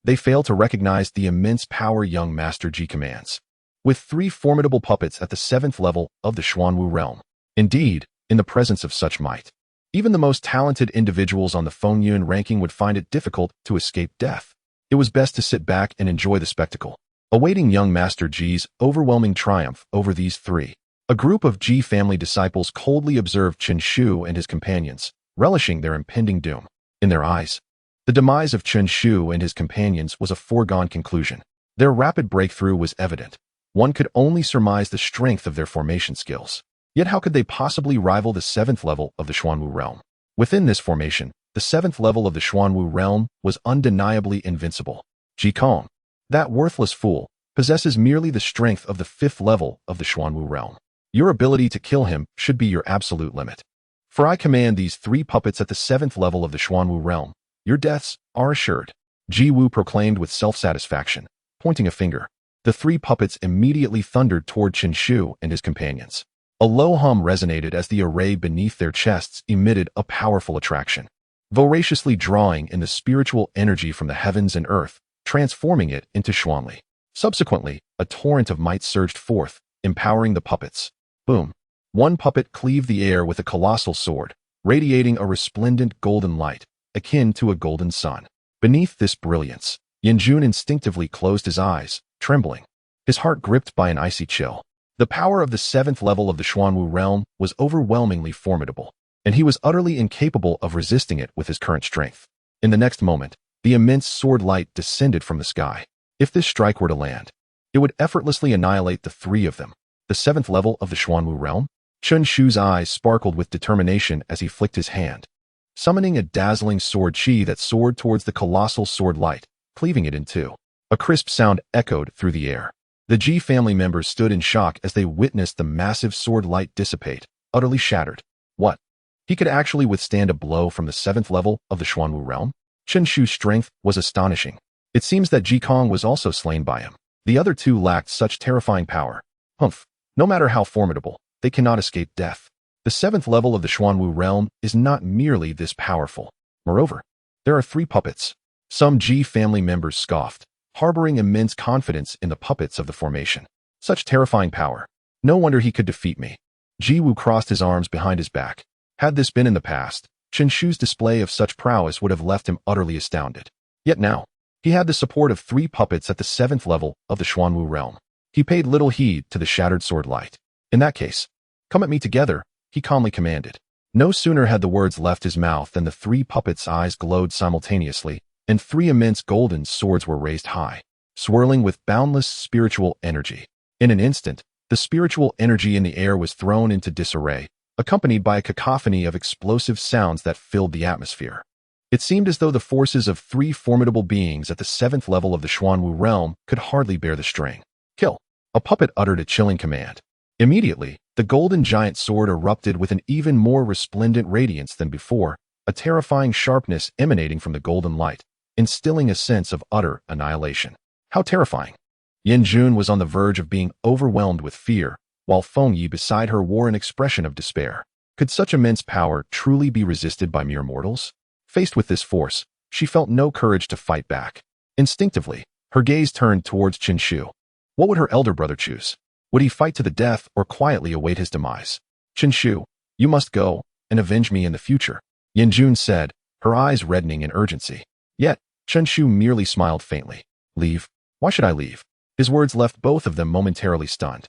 They failed to recognize the immense power young Master Ji commands. With 3 formidable puppets at the 7th level of the Xuanwu realm. Indeed, in the presence of such might, even the most talented individuals on the Fengyun ranking would find it difficult to escape death. It was best to sit back and enjoy the spectacle, awaiting young Master Ji's overwhelming triumph over these 3. A group of Ji family disciples coldly observed Qinshu and his companions, relishing their impending doom. In their eyes, the demise of Qinshu and his companions was a foregone conclusion. Their rapid breakthrough was evident. One could only surmise the strength of their formation skills. Yet how could they possibly rival the 7th level of the Xuanwu realm? Within this formation, the 7th level of the Xuanwu realm was undeniably invincible. Ji Kong, that worthless fool, possesses merely the strength of the 5th level of the Xuanwu realm. Your ability to kill him should be your absolute limit. For I command these 3 puppets at the 7th level of the Xuanwu realm. Your deaths are assured. Ji Wu proclaimed with self-satisfaction, pointing a finger. The 3 puppets immediately thundered toward Qinshu and his companions. A low hum resonated as the array beneath their chests emitted a powerful attraction, voraciously drawing in the spiritual energy from the heavens and earth, transforming it into Xuanli. Subsequently, a torrent of might surged forth, empowering the puppets. Boom. One puppet cleaved the air with a colossal sword, radiating a resplendent golden light, akin to a golden sun. Beneath this brilliance, Yin Jun instinctively closed his eyes, trembling, his heart gripped by an icy chill. The power of the 7th level of the Xuanwu realm was overwhelmingly formidable, and he was utterly incapable of resisting it with his current strength. In the next moment, the immense sword light descended from the sky. If this strike were to land, it would effortlessly annihilate the 3 of them. The 7th level of the Xuanwu realm? Qinshu's eyes sparkled with determination as he flicked his hand, summoning a dazzling sword chi that soared towards the colossal sword light, cleaving it in 2. A crisp sound echoed through the air. The Ji family members stood in shock as they witnessed the massive sword light dissipate, utterly shattered. What? He could actually withstand a blow from the 7th level of the Xuanwu realm? Qinshu's strength was astonishing. It seems that Ji Kong was also slain by him. The other 2 lacked such terrifying power. Humph. No matter how formidable, they cannot escape death. The 7th level of the Xuanwu realm is not merely this powerful. Moreover, there are 3 puppets. Some Ji family members scoffed, harboring immense confidence in the puppets of the formation. Such terrifying power. No wonder he could defeat me. Ji Wu crossed his arms behind his back. Had this been in the past, Qinshu's display of such prowess would have left him utterly astounded. Yet now, he had the support of 3 puppets at the 7th level of the Xuanwu realm. He paid little heed to the shattered sword light. In that case, come at me together, he calmly commanded. No sooner had the words left his mouth than the three puppets' eyes glowed simultaneously, and three immense golden swords were raised high, swirling with boundless spiritual energy. In an instant, the spiritual energy in the air was thrown into disarray, accompanied by a cacophony of explosive sounds that filled the atmosphere. It seemed as though the forces of three formidable beings at the seventh level of the Xuanwu realm could hardly bear the strain. Kill! A puppet uttered a chilling command. Immediately, the golden giant sword erupted with an even more resplendent radiance than before, a terrifying sharpness emanating from the golden light, instilling a sense of utter annihilation. How terrifying! Yin Jun was on the verge of being overwhelmed with fear, while Feng Yi beside her wore an expression of despair. Could such immense power truly be resisted by mere mortals? Faced with this force, she felt no courage to fight back. Instinctively, her gaze turned towards Qin Shu. What would her elder brother choose? Would he fight to the death or quietly await his demise? Qin Shu, you must go and avenge me in the future, Yin Jun said, her eyes reddening in urgency. Yet, Qin Shu merely smiled faintly. Leave? Why should I leave? His words left both of them momentarily stunned.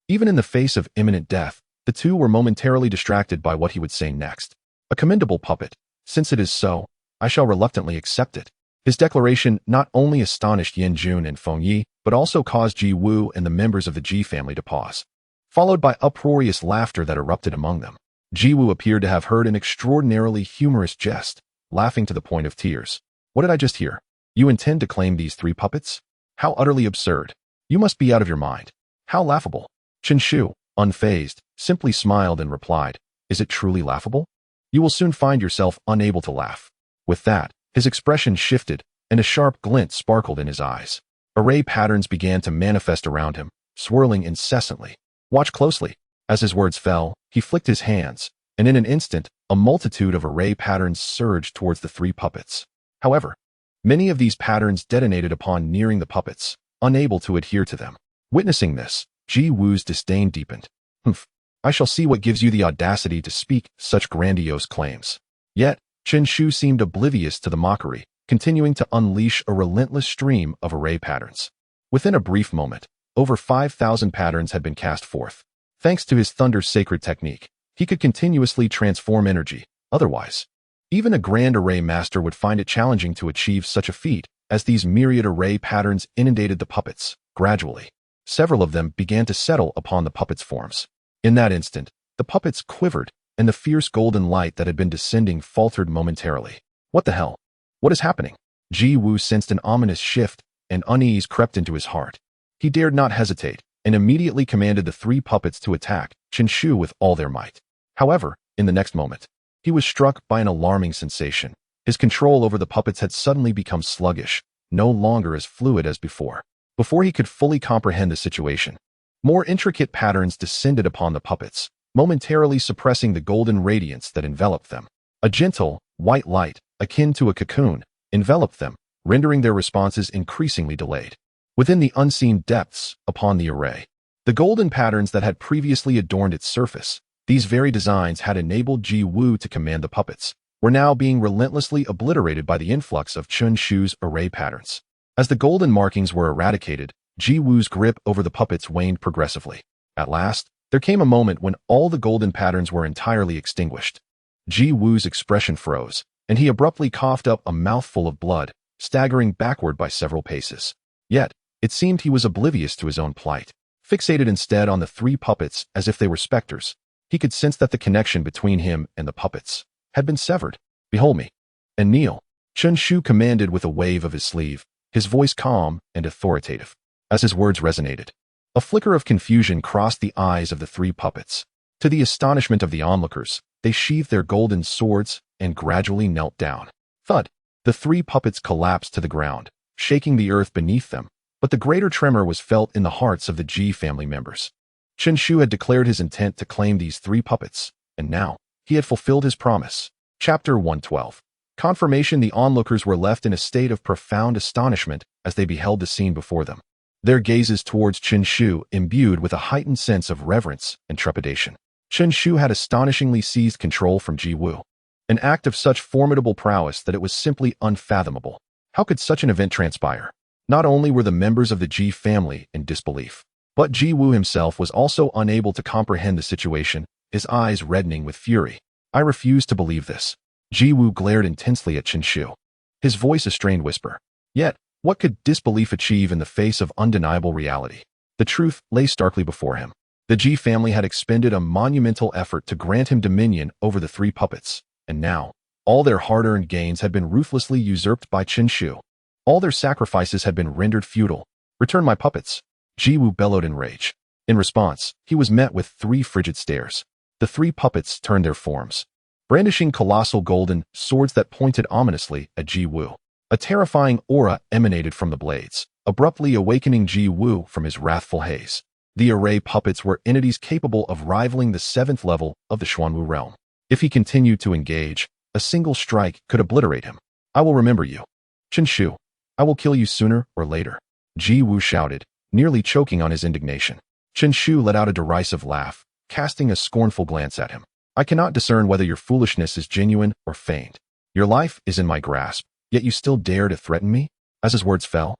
Even in the face of imminent death, the two were momentarily distracted by what he would say next. A commendable puppet. Since it is so, I shall reluctantly accept it. His declaration not only astonished Yin Jun and Feng Yi, but also caused Ji Wu and the members of the Ji family to pause, followed by uproarious laughter that erupted among them. Ji Wu appeared to have heard an extraordinarily humorous jest, laughing to the point of tears. What did I just hear? You intend to claim these three puppets? How utterly absurd. You must be out of your mind. How laughable. Qin Shu, unfazed, simply smiled and replied, Is it truly laughable? You will soon find yourself unable to laugh. With that, his expression shifted, and a sharp glint sparkled in his eyes. Array patterns began to manifest around him, swirling incessantly. Watch closely. As his words fell, he flicked his hands, and in an instant, a multitude of array patterns surged towards the three puppets. However, many of these patterns detonated upon nearing the puppets, unable to adhere to them. Witnessing this, Ji Wu's disdain deepened. Humph. I shall see what gives you the audacity to speak such grandiose claims. Yet, Qin Shu seemed oblivious to the mockery, continuing to unleash a relentless stream of array patterns. Within a brief moment, over 5,000 patterns had been cast forth. Thanks to his Thunder Sacred technique, he could continuously transform energy. Otherwise, even a grand array master would find it challenging to achieve such a feat, as these myriad array patterns inundated the puppets. Gradually, several of them began to settle upon the puppets' forms. In that instant, the puppets quivered, and the fierce golden light that had been descending faltered momentarily. What the hell? What is happening? Ji Wu sensed an ominous shift, and unease crept into his heart. He dared not hesitate, and immediately commanded the three puppets to attack Qin Shu with all their might. However, in the next moment, he was struck by an alarming sensation. His control over the puppets had suddenly become sluggish, no longer as fluid as before. Before he could fully comprehend the situation, more intricate patterns descended upon the puppets, momentarily suppressing the golden radiance that enveloped them. A gentle, white light, akin to a cocoon, enveloped them, rendering their responses increasingly delayed. Within the unseen depths upon the array, the golden patterns that had previously adorned its surface, these very designs had enabled Ji Wu to command the puppets, were now being relentlessly obliterated by the influx of Qin Shu's array patterns. As the golden markings were eradicated, Ji Wu's grip over the puppets waned progressively. At last, there came a moment when all the golden patterns were entirely extinguished. Ji Wu's expression froze, and he abruptly coughed up a mouthful of blood, staggering backward by several paces. Yet, it seemed he was oblivious to his own plight. Fixated instead on the three puppets as if they were specters, he could sense that the connection between him and the puppets had been severed. Behold me, and kneel, Qin Shu commanded with a wave of his sleeve, his voice calm and authoritative. As his words resonated, a flicker of confusion crossed the eyes of the three puppets. To the astonishment of the onlookers, they sheathed their golden swords and gradually knelt down. Thud! The three puppets collapsed to the ground, shaking the earth beneath them, but the greater tremor was felt in the hearts of the Ji family members. Qin Shu had declared his intent to claim these three puppets, and now, he had fulfilled his promise. Chapter 112. Confirmation. The onlookers were left in a state of profound astonishment as they beheld the scene before them, their gazes towards Qin Shu imbued with a heightened sense of reverence and trepidation. Qin Shu had astonishingly seized control from Ji Wu, an act of such formidable prowess that it was simply unfathomable. How could such an event transpire? Not only were the members of the Ji family in disbelief, but Ji Wu himself was also unable to comprehend the situation, his eyes reddening with fury. I refuse to believe this. Ji Wu glared intensely at Chen Shu, his voice a strained whisper. Yet, what could disbelief achieve in the face of undeniable reality? The truth lay starkly before him. The Ji family had expended a monumental effort to grant him dominion over the three puppets, and now, all their hard-earned gains had been ruthlessly usurped by Chen Shu. All their sacrifices had been rendered futile. Return my puppets, Ji Wu bellowed in rage. In response, he was met with 3 frigid stares. The 3 puppets turned their forms, brandishing colossal golden swords that pointed ominously at Ji Wu. A terrifying aura emanated from the blades, abruptly awakening Ji Wu from his wrathful haze. The array puppets were entities capable of rivaling the 7th level of the Xuanwu realm. If he continued to engage, a single strike could obliterate him. I will remember you. Chen Shu, I will kill you sooner or later, Ji Wu shouted, nearly choking on his indignation. Chen Shu let out a derisive laugh, casting a scornful glance at him. I cannot discern whether your foolishness is genuine or feigned. Your life is in my grasp, yet you still dare to threaten me? As his words fell,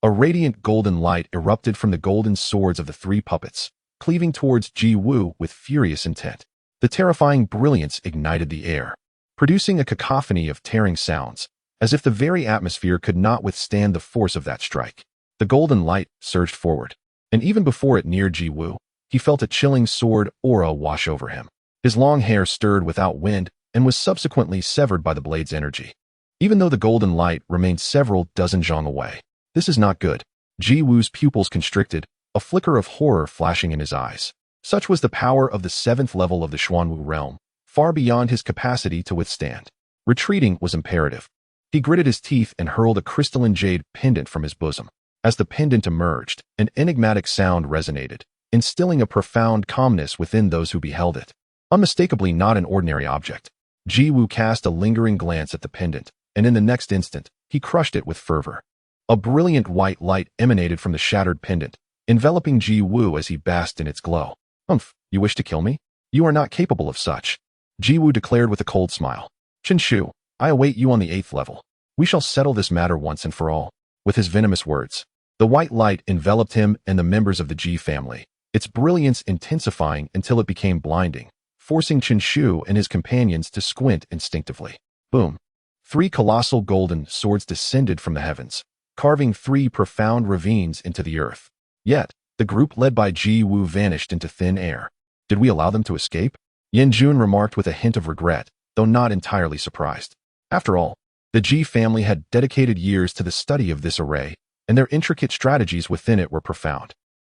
a radiant golden light erupted from the golden swords of the 3 puppets, cleaving towards Ji Wu with furious intent. The terrifying brilliance ignited the air, producing a cacophony of tearing sounds, as if the very atmosphere could not withstand the force of that strike. The golden light surged forward, and even before it neared Ji Wu, he felt a chilling sword aura wash over him. His long hair stirred without wind and was subsequently severed by the blade's energy. Even though the golden light remained several dozen zhang away. This is not good. Ji Wu's pupils constricted, a flicker of horror flashing in his eyes. Such was the power of the 7th level of the Xuanwu realm, far beyond his capacity to withstand. Retreating was imperative. He gritted his teeth and hurled a crystalline jade pendant from his bosom. As the pendant emerged, an enigmatic sound resonated, instilling a profound calmness within those who beheld it. Unmistakably not an ordinary object. Ji Wu cast a lingering glance at the pendant, and in the next instant, he crushed it with fervor. A brilliant white light emanated from the shattered pendant, enveloping Ji Wu as he basked in its glow. Humph, you wish to kill me? You are not capable of such, Ji Wu declared with a cold smile. Chen Shu, I await you on the 8th level. We shall settle this matter once and for all. With his venomous words, the white light enveloped him and the members of the Ji family, its brilliance intensifying until it became blinding, forcing Chen Shu and his companions to squint instinctively. Boom. 3 colossal golden swords descended from the heavens, carving 3 profound ravines into the earth. Yet, the group led by Ji Wu vanished into thin air. Did we allow them to escape? Yan Jun remarked with a hint of regret, though not entirely surprised. After all, the Ji family had dedicated years to the study of this array, and their intricate strategies within it were profound.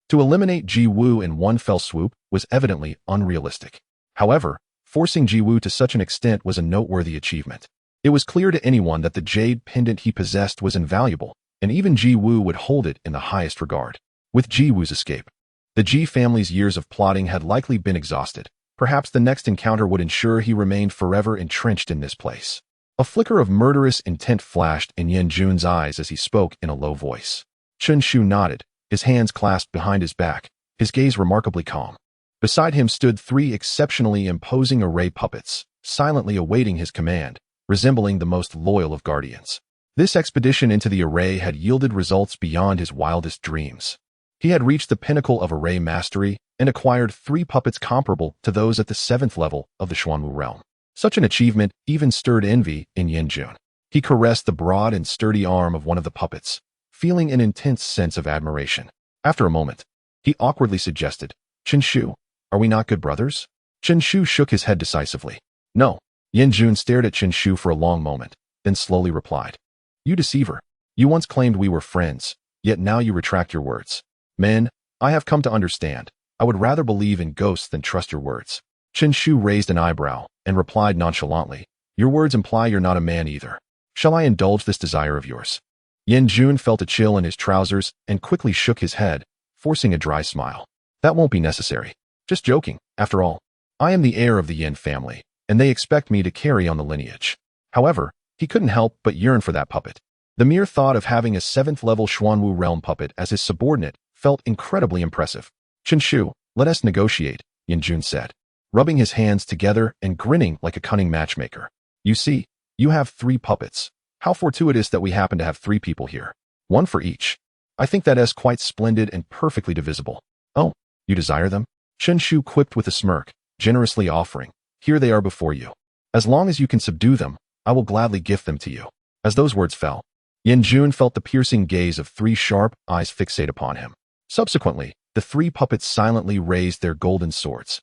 To eliminate Ji Wu in one fell swoop was evidently unrealistic. However, forcing Ji Wu to such an extent was a noteworthy achievement. It was clear to anyone that the jade pendant he possessed was invaluable, and even Ji Wu would hold it in the highest regard. With Ji Wu's escape, the Ji family's years of plotting had likely been exhausted. Perhaps the next encounter would ensure he remained forever entrenched in this place. A flicker of murderous intent flashed in Yan Jun's eyes as he spoke in a low voice. Chen Shu nodded, his hands clasped behind his back, his gaze remarkably calm. Beside him stood 3 exceptionally imposing array puppets, silently awaiting his command, resembling the most loyal of guardians. This expedition into the array had yielded results beyond his wildest dreams. He had reached the pinnacle of array mastery and acquired 3 puppets comparable to those at the 7th level of the Xuanwu realm. Such an achievement even stirred envy in Yan Jun. He caressed the broad and sturdy arm of one of the puppets, feeling an intense sense of admiration. After a moment, he awkwardly suggested, Chen Shu, are we not good brothers? Chen Shu shook his head decisively. No. Yan Jun stared at Chen Shu for a long moment, then slowly replied. You deceiver. You once claimed we were friends, yet now you retract your words. Men, I have come to understand. I would rather believe in ghosts than trust your words. Chen Shu raised an eyebrow and replied nonchalantly, your words imply you're not a man either. Shall I indulge this desire of yours? Yan Jun felt a chill in his trousers and quickly shook his head, forcing a dry smile. That won't be necessary. Just joking. After all, I am the heir of the Yin family, and they expect me to carry on the lineage. However, he couldn't help but yearn for that puppet. The mere thought of having a 7th-level Xuanwu realm puppet as his subordinate felt incredibly impressive. Chen Shu, let us negotiate, Yan Jun said, rubbing his hands together and grinning like a cunning matchmaker. You see, you have 3 puppets. How fortuitous that we happen to have 3 people here. 1 for each. I think that is quite splendid and perfectly divisible. Oh, you desire them? Chen Shu quipped with a smirk, generously offering. Here they are before you. As long as you can subdue them, I will gladly gift them to you. As those words fell, Yin Jun felt the piercing gaze of 3 sharp eyes fixate upon him. Subsequently, the 3 puppets silently raised their golden swords.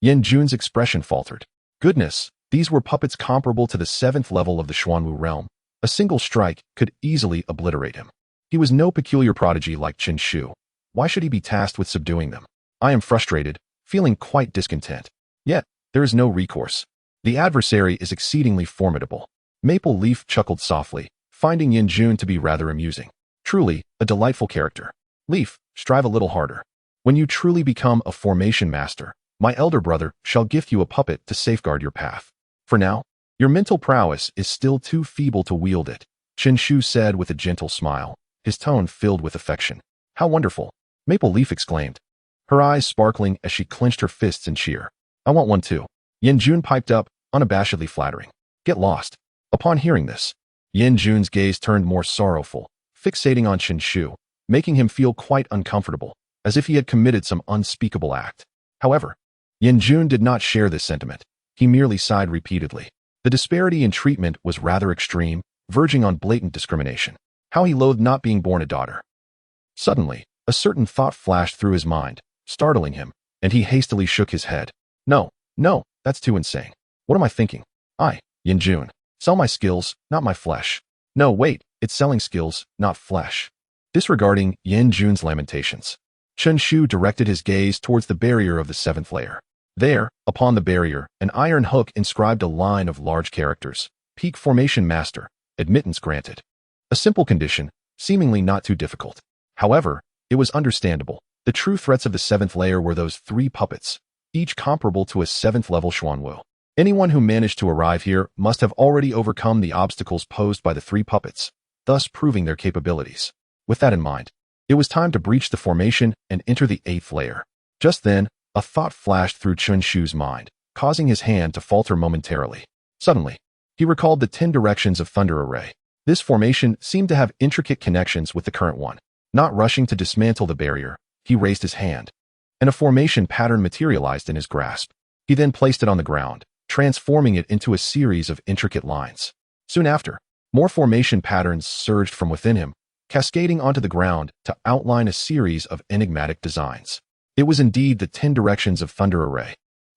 Yin Jun's expression faltered. Goodness, these were puppets comparable to the 7th level of the Xuanwu realm. A single strike could easily obliterate him. He was no peculiar prodigy like Qin Shu. Why should he be tasked with subduing them? I am frustrated, feeling quite discontent. Yet, there is no recourse. The adversary is exceedingly formidable. Maple Leaf chuckled softly, finding Yin Jun to be rather amusing. Truly, a delightful character. Leaf, strive a little harder. When you truly become a formation master, my elder brother shall gift you a puppet to safeguard your path. For now, your mental prowess is still too feeble to wield it, Qin Shu said with a gentle smile, his tone filled with affection. How wonderful, Maple Leaf exclaimed, her eyes sparkling as she clenched her fists in cheer. I want one too. Yin Jun piped up, unabashedly flattering. Get lost. Upon hearing this, Yin Jun's gaze turned more sorrowful, fixating on Qin Shu, making him feel quite uncomfortable, as if he had committed some unspeakable act. However, Yin Jun did not share this sentiment. He merely sighed repeatedly. The disparity in treatment was rather extreme, verging on blatant discrimination. How he loathed not being born a daughter. Suddenly, a certain thought flashed through his mind, startling him, and he hastily shook his head. No, that's too insane. What am I thinking? Yin Jun, sell my skills, not my flesh. No, wait, it's selling skills, not flesh. Disregarding Yin Jun's lamentations, Qin Shu directed his gaze towards the barrier of the 7th layer. There, upon the barrier, an iron hook inscribed a line of large characters. Peak Formation Master, admittance granted. A simple condition, seemingly not too difficult. However, it was understandable. The true threats of the 7th layer were those 3 puppets, each comparable to a 7th level Xuanwu. Anyone who managed to arrive here must have already overcome the obstacles posed by the 3 puppets, thus proving their capabilities. With that in mind, it was time to breach the formation and enter the 8th layer. Just then, a thought flashed through Qin Shu's mind, causing his hand to falter momentarily. Suddenly, he recalled the 10 directions of Thunder Array. This formation seemed to have intricate connections with the current one. Not rushing to dismantle the barrier, he raised his hand, and a formation pattern materialized in his grasp. He then placed it on the ground, transforming it into a series of intricate lines. Soon after, more formation patterns surged from within him, cascading onto the ground to outline a series of enigmatic designs. It was indeed the 10 directions of Thunder Array.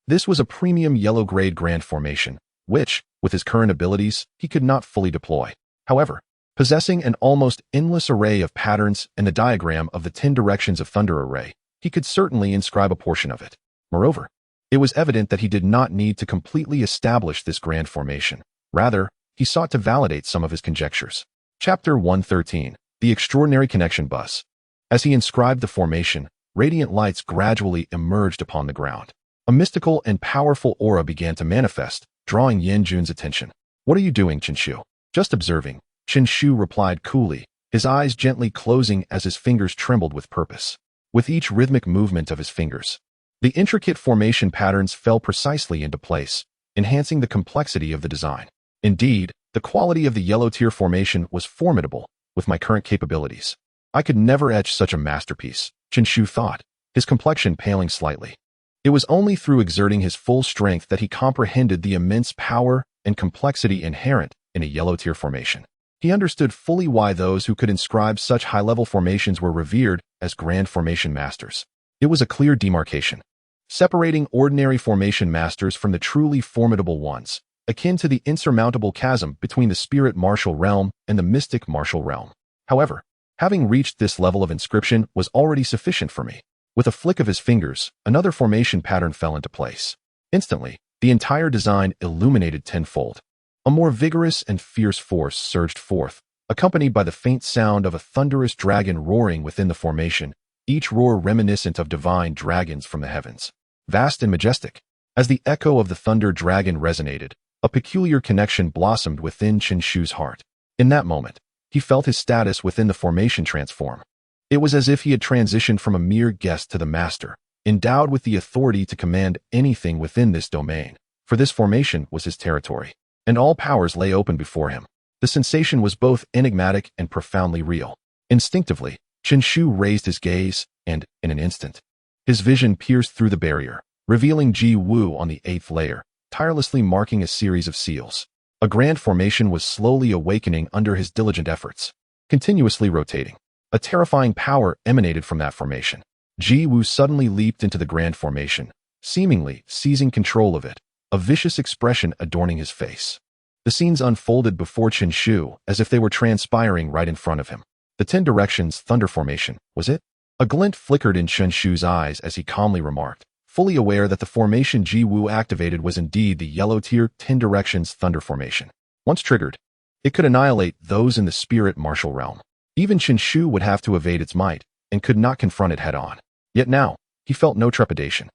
This was a premium yellow-grade grand formation, which, with his current abilities, he could not fully deploy. However, possessing an almost endless array of patterns and the diagram of the 10 directions of Thunder Array, he could certainly inscribe a portion of it. Moreover, it was evident that he did not need to completely establish this grand formation. Rather, he sought to validate some of his conjectures. Chapter 113, The Extraordinary Connection Bus. As he inscribed the formation, radiant lights gradually emerged upon the ground. A mystical and powerful aura began to manifest, drawing Yin Jun's attention. What are you doing, Qin Shu? Just observing, Qin Shu replied coolly, his eyes gently closing as his fingers trembled with purpose. With each rhythmic movement of his fingers, the intricate formation patterns fell precisely into place, enhancing the complexity of the design. Indeed, the quality of the yellow tier formation was formidable. With my current capabilities, I could never etch such a masterpiece, Qin Shu thought, his complexion paling slightly. It was only through exerting his full strength that he comprehended the immense power and complexity inherent in a yellow tier formation. He understood fully why those who could inscribe such high-level formations were revered as grand formation masters. It was a clear demarcation, separating ordinary formation masters from the truly formidable ones, akin to the insurmountable chasm between the spirit martial realm and the mystic martial realm. However, having reached this level of inscription was already sufficient for me. With a flick of his fingers, another formation pattern fell into place. Instantly, the entire design illuminated tenfold. A more vigorous and fierce force surged forth, accompanied by the faint sound of a thunderous dragon roaring within the formation, each roar reminiscent of divine dragons from the heavens. Vast and majestic, as the echo of the thunder dragon resonated, a peculiar connection blossomed within Qin Shu's heart. In that moment, he felt his status within the formation transform. It was as if he had transitioned from a mere guest to the master, endowed with the authority to command anything within this domain, for this formation was his territory, and all powers lay open before him. The sensation was both enigmatic and profoundly real. Instinctively, Qin Shu raised his gaze, and, in an instant, his vision pierced through the barrier, revealing Ji Wu on the 8th layer, tirelessly marking a series of seals. A grand formation was slowly awakening under his diligent efforts, continuously rotating. A terrifying power emanated from that formation. Ji Woo suddenly leaped into the grand formation, seemingly seizing control of it, a vicious expression adorning his face. The scenes unfolded before Chen Shu as if they were transpiring right in front of him. The 10 Directions Thunder Formation, was it? A glint flickered in Chen Shu's eyes as he calmly remarked, fully aware that the formation Ji Woo activated was indeed the yellow-tier 10 Directions Thunder Formation. Once triggered, it could annihilate those in the spirit martial realm. Even Chen Shu would have to evade its might and could not confront it head-on. Yet now, he felt no trepidation.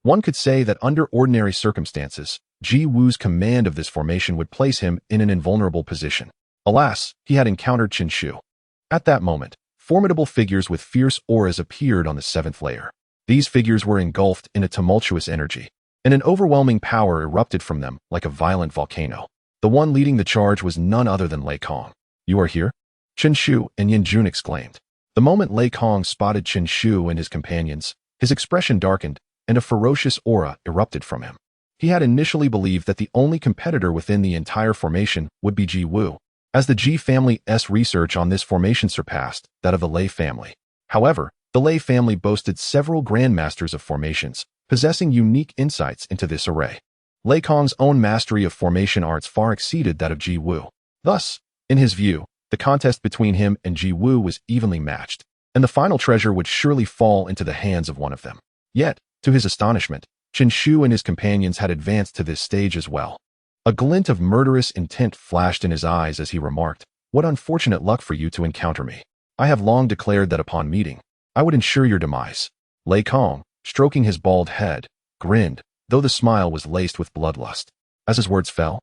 One could say that under ordinary circumstances, Ji Woo's command of this formation would place him in an invulnerable position. Alas, he had encountered Chen Shu. At that moment, formidable figures with fierce auras appeared on the 7th layer. These figures were engulfed in a tumultuous energy, and an overwhelming power erupted from them like a violent volcano. The one leading the charge was none other than Lei Kong. "You are here?" Chen Shu and Yin Jun exclaimed. The moment Lei Kong spotted Chen Shu and his companions, his expression darkened, and a ferocious aura erupted from him. He had initially believed that the only competitor within the entire formation would be Ji Woo, as the Ji family's research on this formation surpassed that of the Lei family. However, the Lei family boasted several grandmasters of formations, possessing unique insights into this array. Lei Kong's own mastery of formation arts far exceeded that of Ji Woo. Thus, in his view, the contest between him and Ji Woo was evenly matched, and the final treasure would surely fall into the hands of one of them. Yet, to his astonishment, Chen Shu and his companions had advanced to this stage as well. A glint of murderous intent flashed in his eyes as he remarked, "What unfortunate luck for you to encounter me. I have long declared that upon meeting, I would ensure your demise." Lei Kong, stroking his bald head, grinned, though the smile was laced with bloodlust. As his words fell,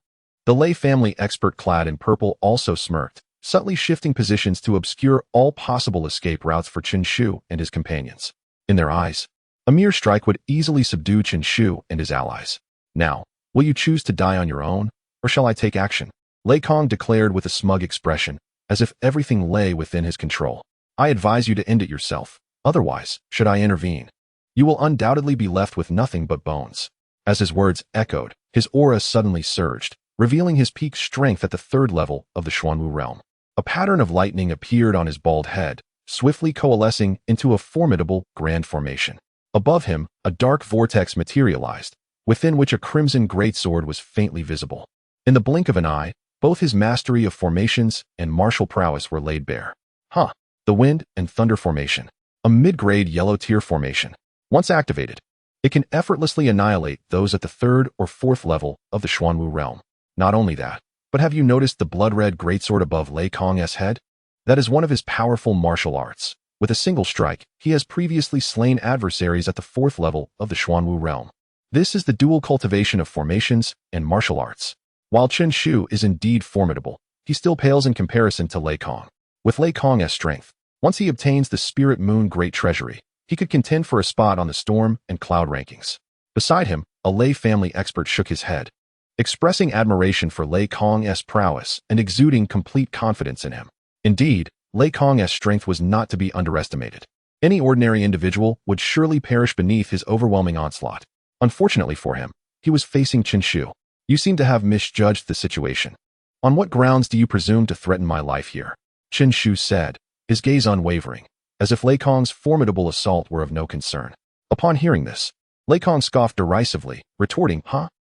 the Lei family expert clad in purple also smirked, subtly shifting positions to obscure all possible escape routes for Chen Shu and his companions. In their eyes, a mere strike would easily subdue Chen Shu and his allies. "Now, will you choose to die on your own, or shall I take action?" Lei Kong declared with a smug expression, as if everything lay within his control. "I advise you to end it yourself. Otherwise, should I intervene, you will undoubtedly be left with nothing but bones." As his words echoed, his aura suddenly surged, revealing his peak strength at the 3rd level of the Xuanwu realm. A pattern of lightning appeared on his bald head, swiftly coalescing into a formidable grand formation. Above him, a dark vortex materialized, within which a crimson greatsword was faintly visible. In the blink of an eye, both his mastery of formations and martial prowess were laid bare. The Wind and Thunder Formation, a mid-grade yellow-tier formation. Once activated, it can effortlessly annihilate those at the 3rd or 4th level of the Xuanwu realm. Not only that, but have you noticed the blood-red greatsword above Lei Kong's head? That is one of his powerful martial arts. With a single strike, he has previously slain adversaries at the 4th level of the Xuanwu realm. This is the dual cultivation of formations and martial arts. While Chen Shu is indeed formidable, he still pales in comparison to Lei Kong. With Lei Kong's strength, once he obtains the Spirit Moon Great Treasury, he could contend for a spot on the Storm and Cloud rankings. Beside him, a Lei family expert shook his head, expressing admiration for Lei Kong's prowess and exuding complete confidence in him. Indeed, Lei Kong's strength was not to be underestimated. Any ordinary individual would surely perish beneath his overwhelming onslaught. Unfortunately for him, he was facing Chen Shu. "You seem to have misjudged the situation. On what grounds do you presume to threaten my life here?" Chen Shu said, his gaze unwavering, as if Lei Kong's formidable assault were of no concern. Upon hearing this, Lei Kong scoffed derisively, retorting,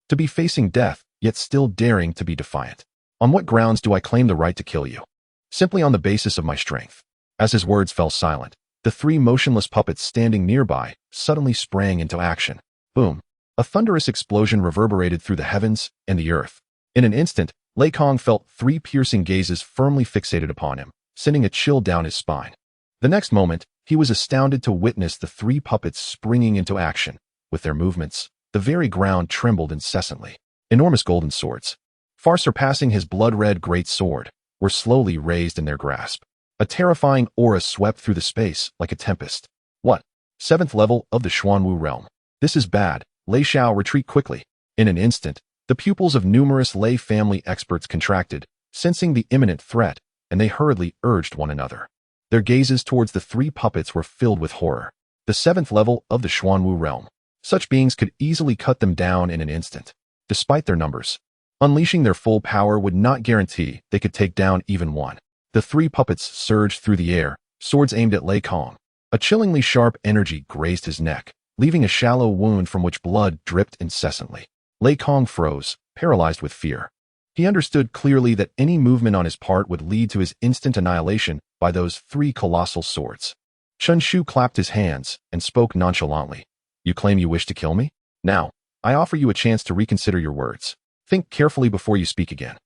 To be facing death, yet still daring to be defiant. On what grounds do I claim the right to kill you? Simply on the basis of my strength." As his words fell silent, the 3 motionless puppets standing nearby suddenly sprang into action. Boom! A thunderous explosion reverberated through the heavens and the earth. In an instant, Lei Kong felt 3 piercing gazes firmly fixated upon him, sending a chill down his spine. The next moment, he was astounded to witness the 3 puppets springing into action. With their movements, the very ground trembled incessantly. Enormous golden swords, far surpassing his blood-red great sword, were slowly raised in their grasp. A terrifying aura swept through the space like a tempest. "What? 7th level of the Xuanwu realm. This is bad. Lei Xiao, retreat quickly." In an instant, the pupils of numerous Lei family experts contracted, sensing the imminent threat, and they hurriedly urged one another. Their gazes towards the 3 puppets were filled with horror. The 7th level of the Xuanwu realm. Such beings could easily cut them down in an instant. despite their numbers. Unleashing their full power would not guarantee they could take down even one. The three puppets surged through the air, swords aimed at Lei Kong. A chillingly sharp energy grazed his neck, leaving a shallow wound from which blood dripped incessantly. Lei Kong froze, paralyzed with fear. He understood clearly that any movement on his part would lead to his instant annihilation by those three colossal swords. Chen Shu clapped his hands and spoke nonchalantly. "You claim you wish to kill me? Now, I offer you a chance to reconsider your words. Think carefully before you speak again."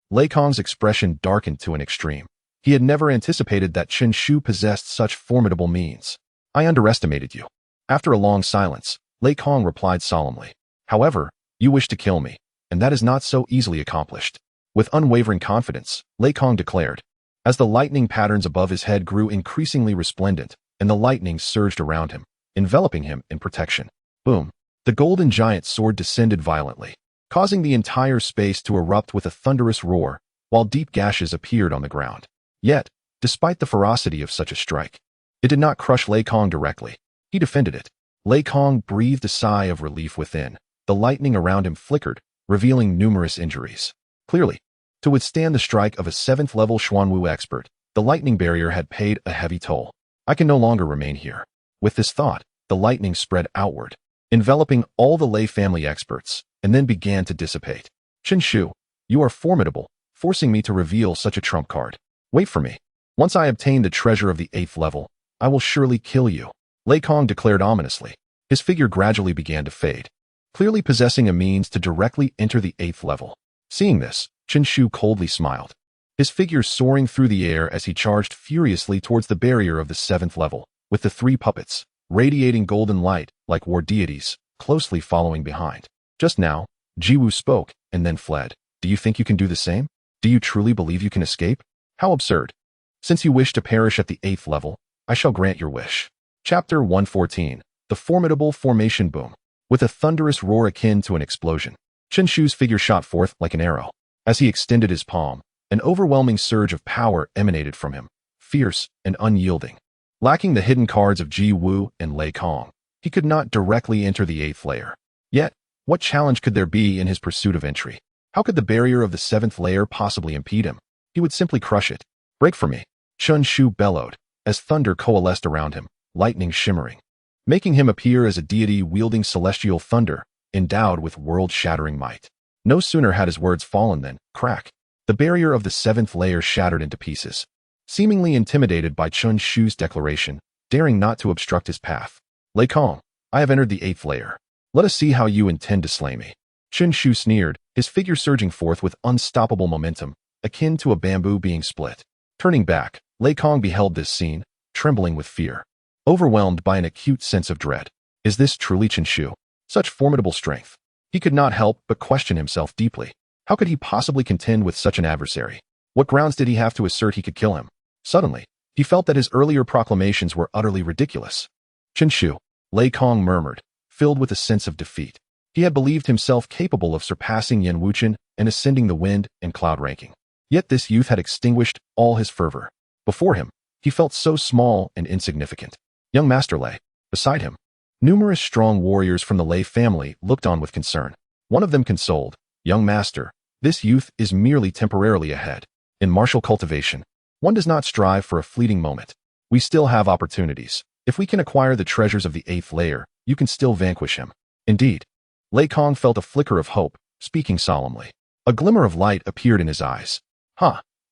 Lei Kong's expression darkened to an extreme. He had never anticipated that Chen Shu possessed such formidable means. "I underestimated you." After a long silence, Lei Kong replied solemnly. "However, you wish to kill me, and that is not so easily accomplished." With unwavering confidence, Lei Kong declared. As the lightning patterns above his head grew increasingly resplendent, and the lightning surged around him, enveloping him in protection. Boom! The golden giant sword descended violently, causing the entire space to erupt with a thunderous roar, while deep gashes appeared on the ground. Yet, despite the ferocity of such a strike, it did not crush Lei Kong directly. He defended it. Lei Kong breathed a sigh of relief within. The lightning around him flickered, revealing numerous injuries. Clearly, to withstand the strike of a 7th-level Xuanwu expert, the lightning barrier had paid a heavy toll. "I can no longer remain here." With this thought, the lightning spread outward, enveloping all the Lei family experts, and then began to dissipate. "Chen Shu, you are formidable, forcing me to reveal such a trump card. Wait for me. Once I obtain the treasure of the 8th level, I will surely kill you," Lei Kong declared ominously. His figure gradually began to fade, clearly possessing a means to directly enter the 8th level. Seeing this, Chen Shu coldly smiled, his figure soaring through the air as he charged furiously towards the barrier of the 7th level, with the three puppets, radiating golden light like war deities, closely following behind. Just now, Jiwu spoke and then fled. "Do you think you can do the same? Do you truly believe you can escape? How absurd. Since you wish to perish at the 8th level, I shall grant your wish." Chapter 114. The Formidable Formation Boom. With a thunderous roar akin to an explosion, Chen Shu's figure shot forth like an arrow. As he extended his palm, an overwhelming surge of power emanated from him, fierce and unyielding. Lacking the hidden cards of Ji Wu and Lei Kong, he could not directly enter the 8th layer. Yet, what challenge could there be in his pursuit of entry? How could the barrier of the 7th layer possibly impede him? He would simply crush it. "Break for me," Chen Shu bellowed, as thunder coalesced around him, lightning shimmering, making him appear as a deity wielding celestial thunder, endowed with world-shattering might. No sooner had his words fallen than, crack, the barrier of the 7th layer shattered into pieces. Seemingly intimidated by Chen Shu's declaration, daring not to obstruct his path, "Lei Kong, I have entered the 8th layer. Let us see how you intend to slay me." Chen Shu sneered, his figure surging forth with unstoppable momentum, akin to a bamboo being split. Turning back, Lei Kong beheld this scene, trembling with fear, overwhelmed by an acute sense of dread. Is this truly Chen Shu? Such formidable strength. He could not help but question himself deeply. How could he possibly contend with such an adversary? What grounds did he have to assert he could kill him? Suddenly, he felt that his earlier proclamations were utterly ridiculous. "Chen Shu," Lei Kong murmured, filled with a sense of defeat. He had believed himself capable of surpassing Yan Wuchen and ascending the wind and cloud ranking. Yet this youth had extinguished all his fervor. Before him, he felt so small and insignificant. Young Master Lei. Beside him, numerous strong warriors from the Lei family looked on with concern. One of them consoled, "Young Master, this youth is merely temporarily ahead. In martial cultivation, one does not strive for a fleeting moment. We still have opportunities. If we can acquire the treasures of the 8th layer, you can still vanquish him." Indeed, Lei Kong felt a flicker of hope, speaking solemnly. A glimmer of light appeared in his eyes.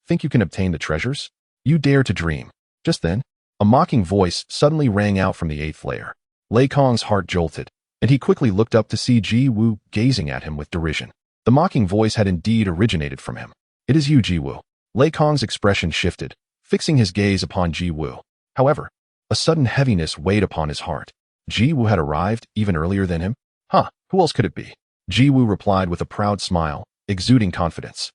Think you can obtain the treasures? You dare to dream." Just then, a mocking voice suddenly rang out from the 8th layer. Lei Kong's heart jolted, and he quickly looked up to see Ji Wu gazing at him with derision. The mocking voice had indeed originated from him. "It is you, Ji Wu." Lei Kong's expression shifted, fixing his gaze upon Ji Wu. However, a sudden heaviness weighed upon his heart. Ji Wu had arrived even earlier than him? Who else could it be? Ji Wu replied with a proud smile, exuding confidence.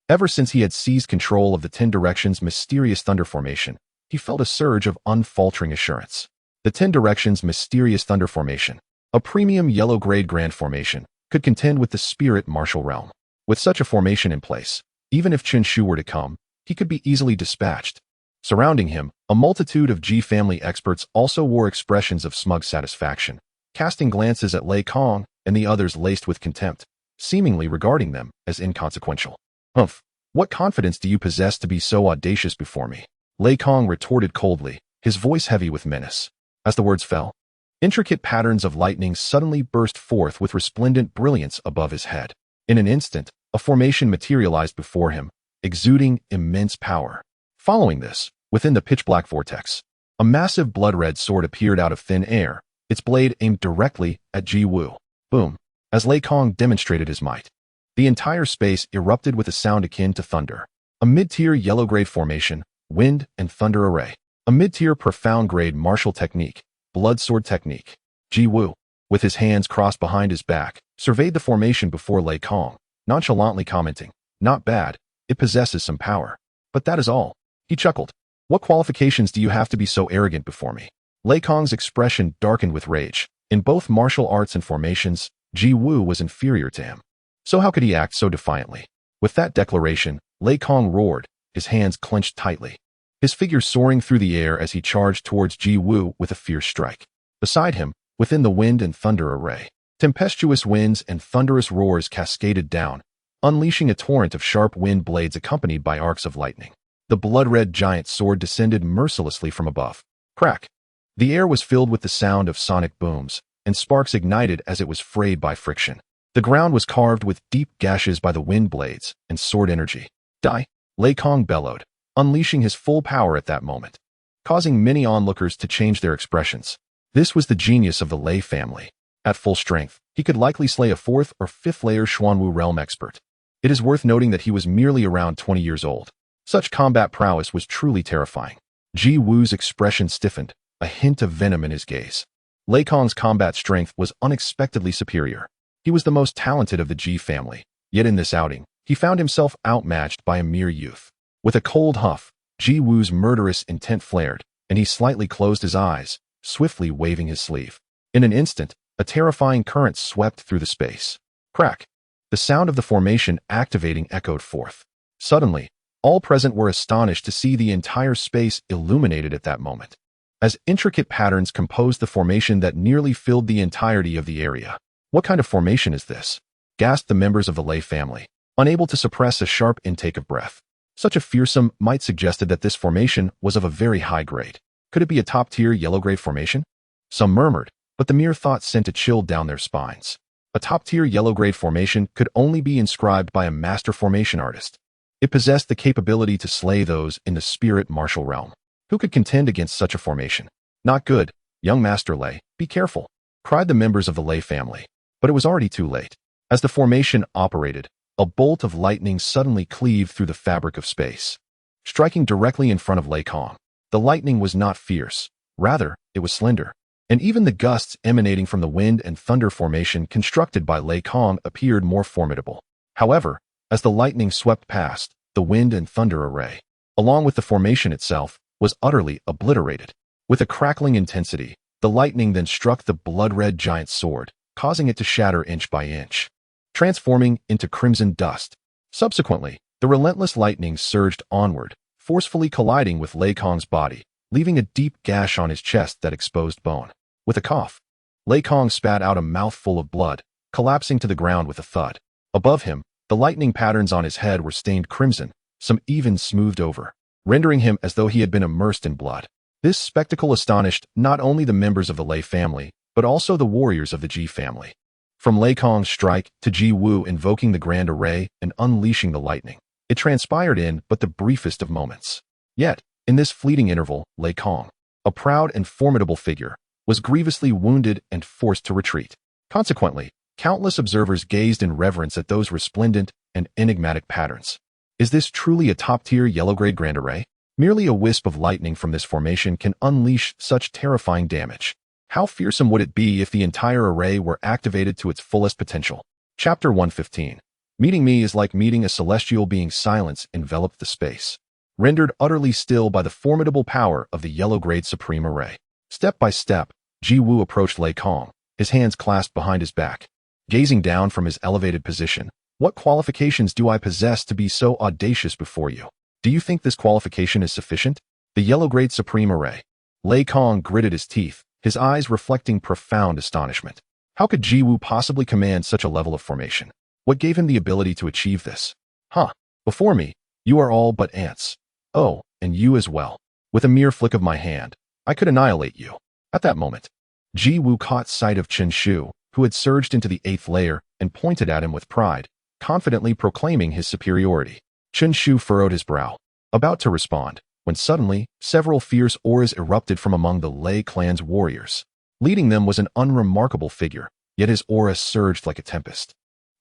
Ever since he had seized control of the 10 Directions' mysterious thunder formation, he felt a surge of unfaltering assurance. The 10 Directions' mysterious thunder formation, a premium yellow-grade grand formation, could contend with the spirit martial realm. With such a formation in place, even if Chen Shu were to come, he could be easily dispatched. Surrounding him, a multitude of Ji family experts also wore expressions of smug satisfaction, casting glances at Lei Kong and the others laced with contempt. seemingly regarding them as inconsequential. Humph, what confidence do you possess to be so audacious before me? Lei Kong retorted coldly, his voice heavy with menace. As the words fell, intricate patterns of lightning suddenly burst forth with resplendent brilliance above his head. In an instant, a formation materialized before him, exuding immense power. Following this, within the pitch-black vortex, a massive blood-red sword appeared out of thin air, its blade aimed directly at Ji Wu. Boom! As Lei Kong demonstrated his might, the entire space erupted with a sound akin to thunder. A mid-tier yellow-grade formation, wind and thunder array. A mid-tier profound-grade martial technique, blood sword technique. Ji Wu, with his hands crossed behind his back, surveyed the formation before Lei Kong, nonchalantly commenting, "Not bad, it possesses some power. But that is all." He chuckled. "What qualifications do you have to be so arrogant before me?" Lei Kong's expression darkened with rage. In both martial arts and formations, Ji Wu was inferior to him. So how could he act so defiantly? With that declaration, Lei Kong roared, his hands clenched tightly, his figure soaring through the air as he charged towards Ji Wu with a fierce strike. Beside him, within the wind and thunder array, tempestuous winds and thunderous roars cascaded down, unleashing a torrent of sharp wind blades accompanied by arcs of lightning. The blood-red giant sword descended mercilessly from above. Crack! The air was filled with the sound of sonic booms, and sparks ignited as it was frayed by friction. The ground was carved with deep gashes by the wind blades and sword energy. Die! Lei Kong bellowed, unleashing his full power at that moment, causing many onlookers to change their expressions. This was the genius of the Lei family. At full strength, he could likely slay a 4th or 5th layer Xuanwu realm expert. It is worth noting that he was merely around 20 years old. Such combat prowess was truly terrifying. Ji Wu's expression stiffened, a hint of venom in his gaze. Lei Kong's combat strength was unexpectedly superior. He was the most talented of the Ji family, yet in this outing, he found himself outmatched by a mere youth. With a cold huff, Ji Wu's murderous intent flared, and he slightly closed his eyes, swiftly waving his sleeve. In an instant, a terrifying current swept through the space. Crack! The sound of the formation activating echoed forth. Suddenly, all present were astonished to see the entire space illuminated at that moment, as intricate patterns composed the formation that nearly filled the entirety of the area. "What kind of formation is this?" gasped the members of the Lei family, unable to suppress a sharp intake of breath. Such a fearsome might suggested that this formation was of a very high grade. Could it be a top-tier yellow-grade formation? Some murmured, but the mere thought sent a chill down their spines. A top-tier yellow-grade formation could only be inscribed by a master formation artist. It possessed the capability to slay those in the spirit martial realm. Who could contend against such a formation? "Not good, young Master Lei, be careful," cried the members of the Lei family. But it was already too late. As the formation operated, a bolt of lightning suddenly cleaved through the fabric of space, striking directly in front of Lei Kong. The lightning was not fierce, rather, it was slender, and even the gusts emanating from the wind and thunder formation constructed by Lei Kong appeared more formidable. However, as the lightning swept past, the wind and thunder array, along with the formation itself, was utterly obliterated. With a crackling intensity, the lightning then struck the blood-red giant sword, causing it to shatter inch by inch, transforming into crimson dust. Subsequently, the relentless lightning surged onward, forcefully colliding with Lei Kong's body, leaving a deep gash on his chest that exposed bone. With a cough, Lei Kong spat out a mouthful of blood, collapsing to the ground with a thud. Above him, the lightning patterns on his head were stained crimson, some even smoothed over, rendering him as though he had been immersed in blood. This spectacle astonished not only the members of the Lei family, but also the warriors of the Ji family. From Lei Kong's strike to Ji Wu invoking the grand array and unleashing the lightning, it transpired in but the briefest of moments. Yet, in this fleeting interval, Lei Kong, a proud and formidable figure, was grievously wounded and forced to retreat. Consequently, countless observers gazed in reverence at those resplendent and enigmatic patterns. Is this truly a top-tier yellow-grade grand array? Merely a wisp of lightning from this formation can unleash such terrifying damage. How fearsome would it be if the entire array were activated to its fullest potential? Chapter 115. Meeting me is like meeting a celestial being. Silence enveloped the space, rendered utterly still by the formidable power of the yellow-grade supreme array. Step by step, Ji Wu approached Lei Kong, his hands clasped behind his back. Gazing down from his elevated position, "What qualifications do I possess to be so audacious before you? Do you think this qualification is sufficient?" The yellow-grade supreme array. Lei Kong gritted his teeth, his eyes reflecting profound astonishment. How could Ji Wu possibly command such a level of formation? What gave him the ability to achieve this? Huh. Before me, you are all but ants. Oh, and you as well. With a mere flick of my hand, I could annihilate you. At that moment, Ji Wu caught sight of Chen Shu, who had surged into the 8th layer and pointed at him with pride, confidently proclaiming his superiority. Chen Shu furrowed his brow, about to respond, when suddenly, several fierce auras erupted from among the Lei clan's warriors. Leading them was an unremarkable figure, yet his aura surged like a tempest.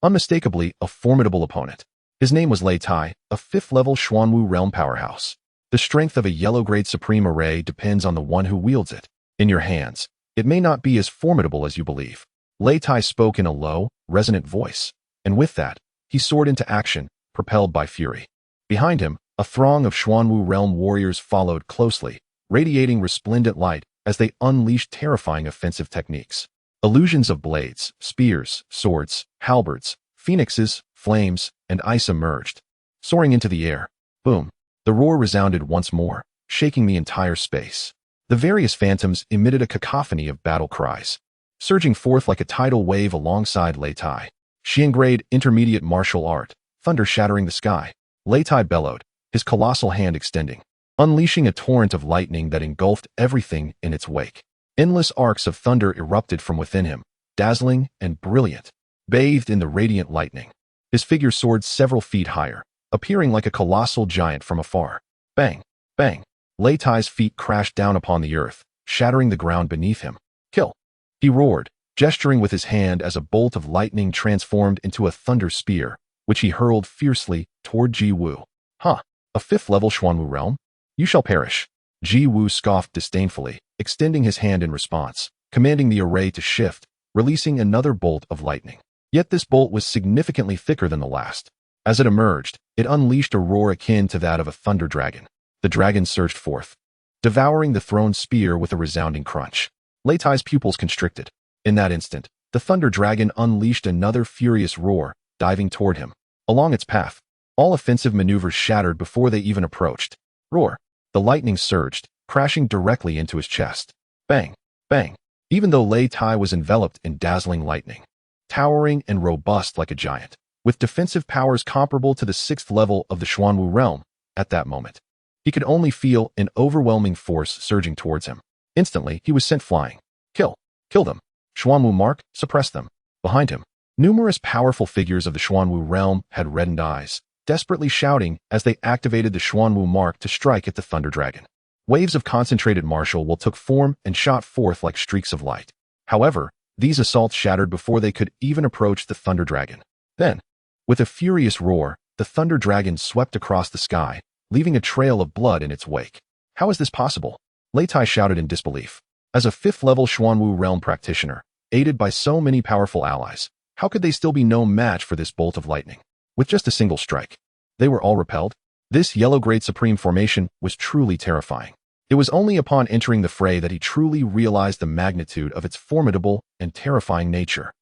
Unmistakably a formidable opponent. His name was Lei Tai, a 5th-level Xuanwu realm powerhouse. The strength of a yellow-grade supreme array depends on the one who wields it. In your hands, it may not be as formidable as you believe. Lei Tai spoke in a low, resonant voice, and with that, he soared into action, propelled by fury. Behind him, a throng of Xuanwu realm warriors followed closely, radiating resplendent light as they unleashed terrifying offensive techniques. Illusions of blades, spears, swords, halberds, phoenixes, flames, and ice emerged, soaring into the air. Boom! The roar resounded once more, shaking the entire space. The various phantoms emitted a cacophony of battle cries, surging forth like a tidal wave alongside Lei Tai. Xiangrade intermediate martial art, thunder shattering the sky. Lei Tai bellowed, his colossal hand extending, unleashing a torrent of lightning that engulfed everything in its wake. Endless arcs of thunder erupted from within him, dazzling and brilliant, bathed in the radiant lightning. His figure soared several feet higher, appearing like a colossal giant from afar. Bang! Bang! Lei Tai's feet crashed down upon the earth, shattering the ground beneath him. Kill! He roared, gesturing with his hand as a bolt of lightning transformed into a thunder spear, which he hurled fiercely toward Ji Wu. Huh! A 5th-level Xuanwu realm? You shall perish. Ji Wu scoffed disdainfully, extending his hand in response, commanding the array to shift, releasing another bolt of lightning. Yet this bolt was significantly thicker than the last. As it emerged, it unleashed a roar akin to that of a thunder dragon. The dragon surged forth, devouring the thrown spear with a resounding crunch. Lei Tai's pupils constricted. In that instant, the thunder dragon unleashed another furious roar, diving toward him. Along its path, all offensive maneuvers shattered before they even approached. Roar! The lightning surged, crashing directly into his chest. Bang! Bang! Even though Lei Tai was enveloped in dazzling lightning, towering and robust like a giant, with defensive powers comparable to the 6th level of the Xuanwu realm, at that moment, he could only feel an overwhelming force surging towards him. Instantly, he was sent flying. Kill! Kill them! Xuanwu mark, suppress them. Behind him, numerous powerful figures of the Xuanwu realm had reddened eyes, desperately shouting as they activated the Xuanwu mark to strike at the Thunder Dragon. Waves of concentrated martial will took form and shot forth like streaks of light. However, these assaults shattered before they could even approach the Thunder Dragon. Then, with a furious roar, the Thunder Dragon swept across the sky, leaving a trail of blood in its wake. How is this possible? Lei Tai shouted in disbelief. As a 5th-level Xuanwu realm practitioner, aided by so many powerful allies, how could they still be no match for this bolt of lightning? With just a single strike, they were all repelled. This yellow-grade supreme formation was truly terrifying. It was only upon entering the fray that he truly realized the magnitude of its formidable and terrifying nature.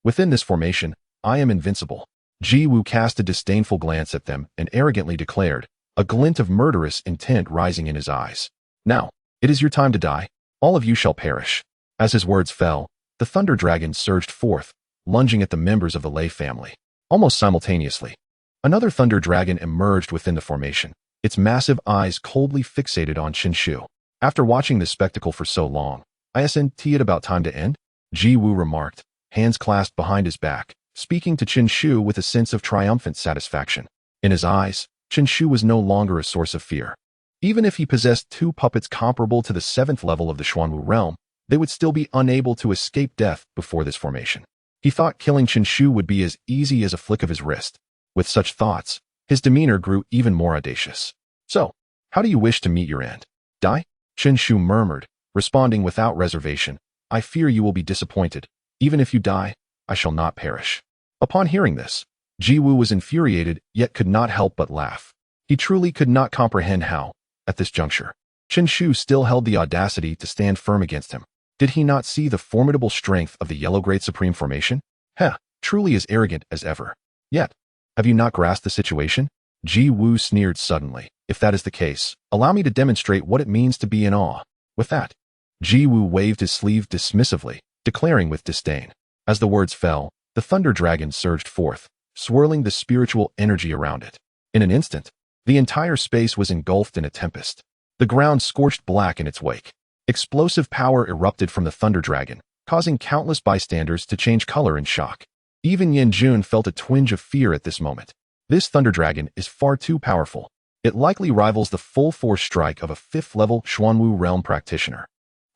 Within this formation, I am invincible. Ji Wu cast a disdainful glance at them and arrogantly declared, a glint of murderous intent rising in his eyes. Now, it is your time to die. All of you shall perish. As his words fell, the Thunder Dragon surged forth, lunging at the members of the Lei family. Almost simultaneously, another Thunder Dragon emerged within the formation, its massive eyes coldly fixated on Chen Shu. After watching this spectacle for so long, isn't it about time to end? Ji Wu remarked, hands clasped behind his back, speaking to Chen Shu with a sense of triumphant satisfaction. In his eyes, Chen Shu was no longer a source of fear. Even if he possessed 2 puppets comparable to the 7th level of the Xuanwu realm, they would still be unable to escape death before this formation. He thought killing Chen Shu would be as easy as a flick of his wrist. With such thoughts, his demeanor grew even more audacious. So, how do you wish to meet your end? Die? Chen Shu murmured, responding without reservation. I fear you will be disappointed. Even if you die, I shall not perish. Upon hearing this, Ji Wu was infuriated yet could not help but laugh. He truly could not comprehend how, at this juncture, Chen Shu still held the audacity to stand firm against him. Did he not see the formidable strength of the yellow-grade supreme formation? Truly as arrogant as ever. Yet, have you not grasped the situation? Ji Wu sneered suddenly. If that is the case, allow me to demonstrate what it means to be in awe. With that, Ji Wu waved his sleeve dismissively, declaring with disdain. As the words fell, The thunder dragon surged forth, swirling the spiritual energy around it. In an instant, the entire space was engulfed in a tempest. The ground scorched black in its wake. Explosive power erupted from the thunder dragon, causing countless bystanders to change color in shock. Even Yin Jun felt a twinge of fear at this moment. This thunder dragon is far too powerful. It likely rivals the full-force strike of a 5th-level Xuanwu realm practitioner.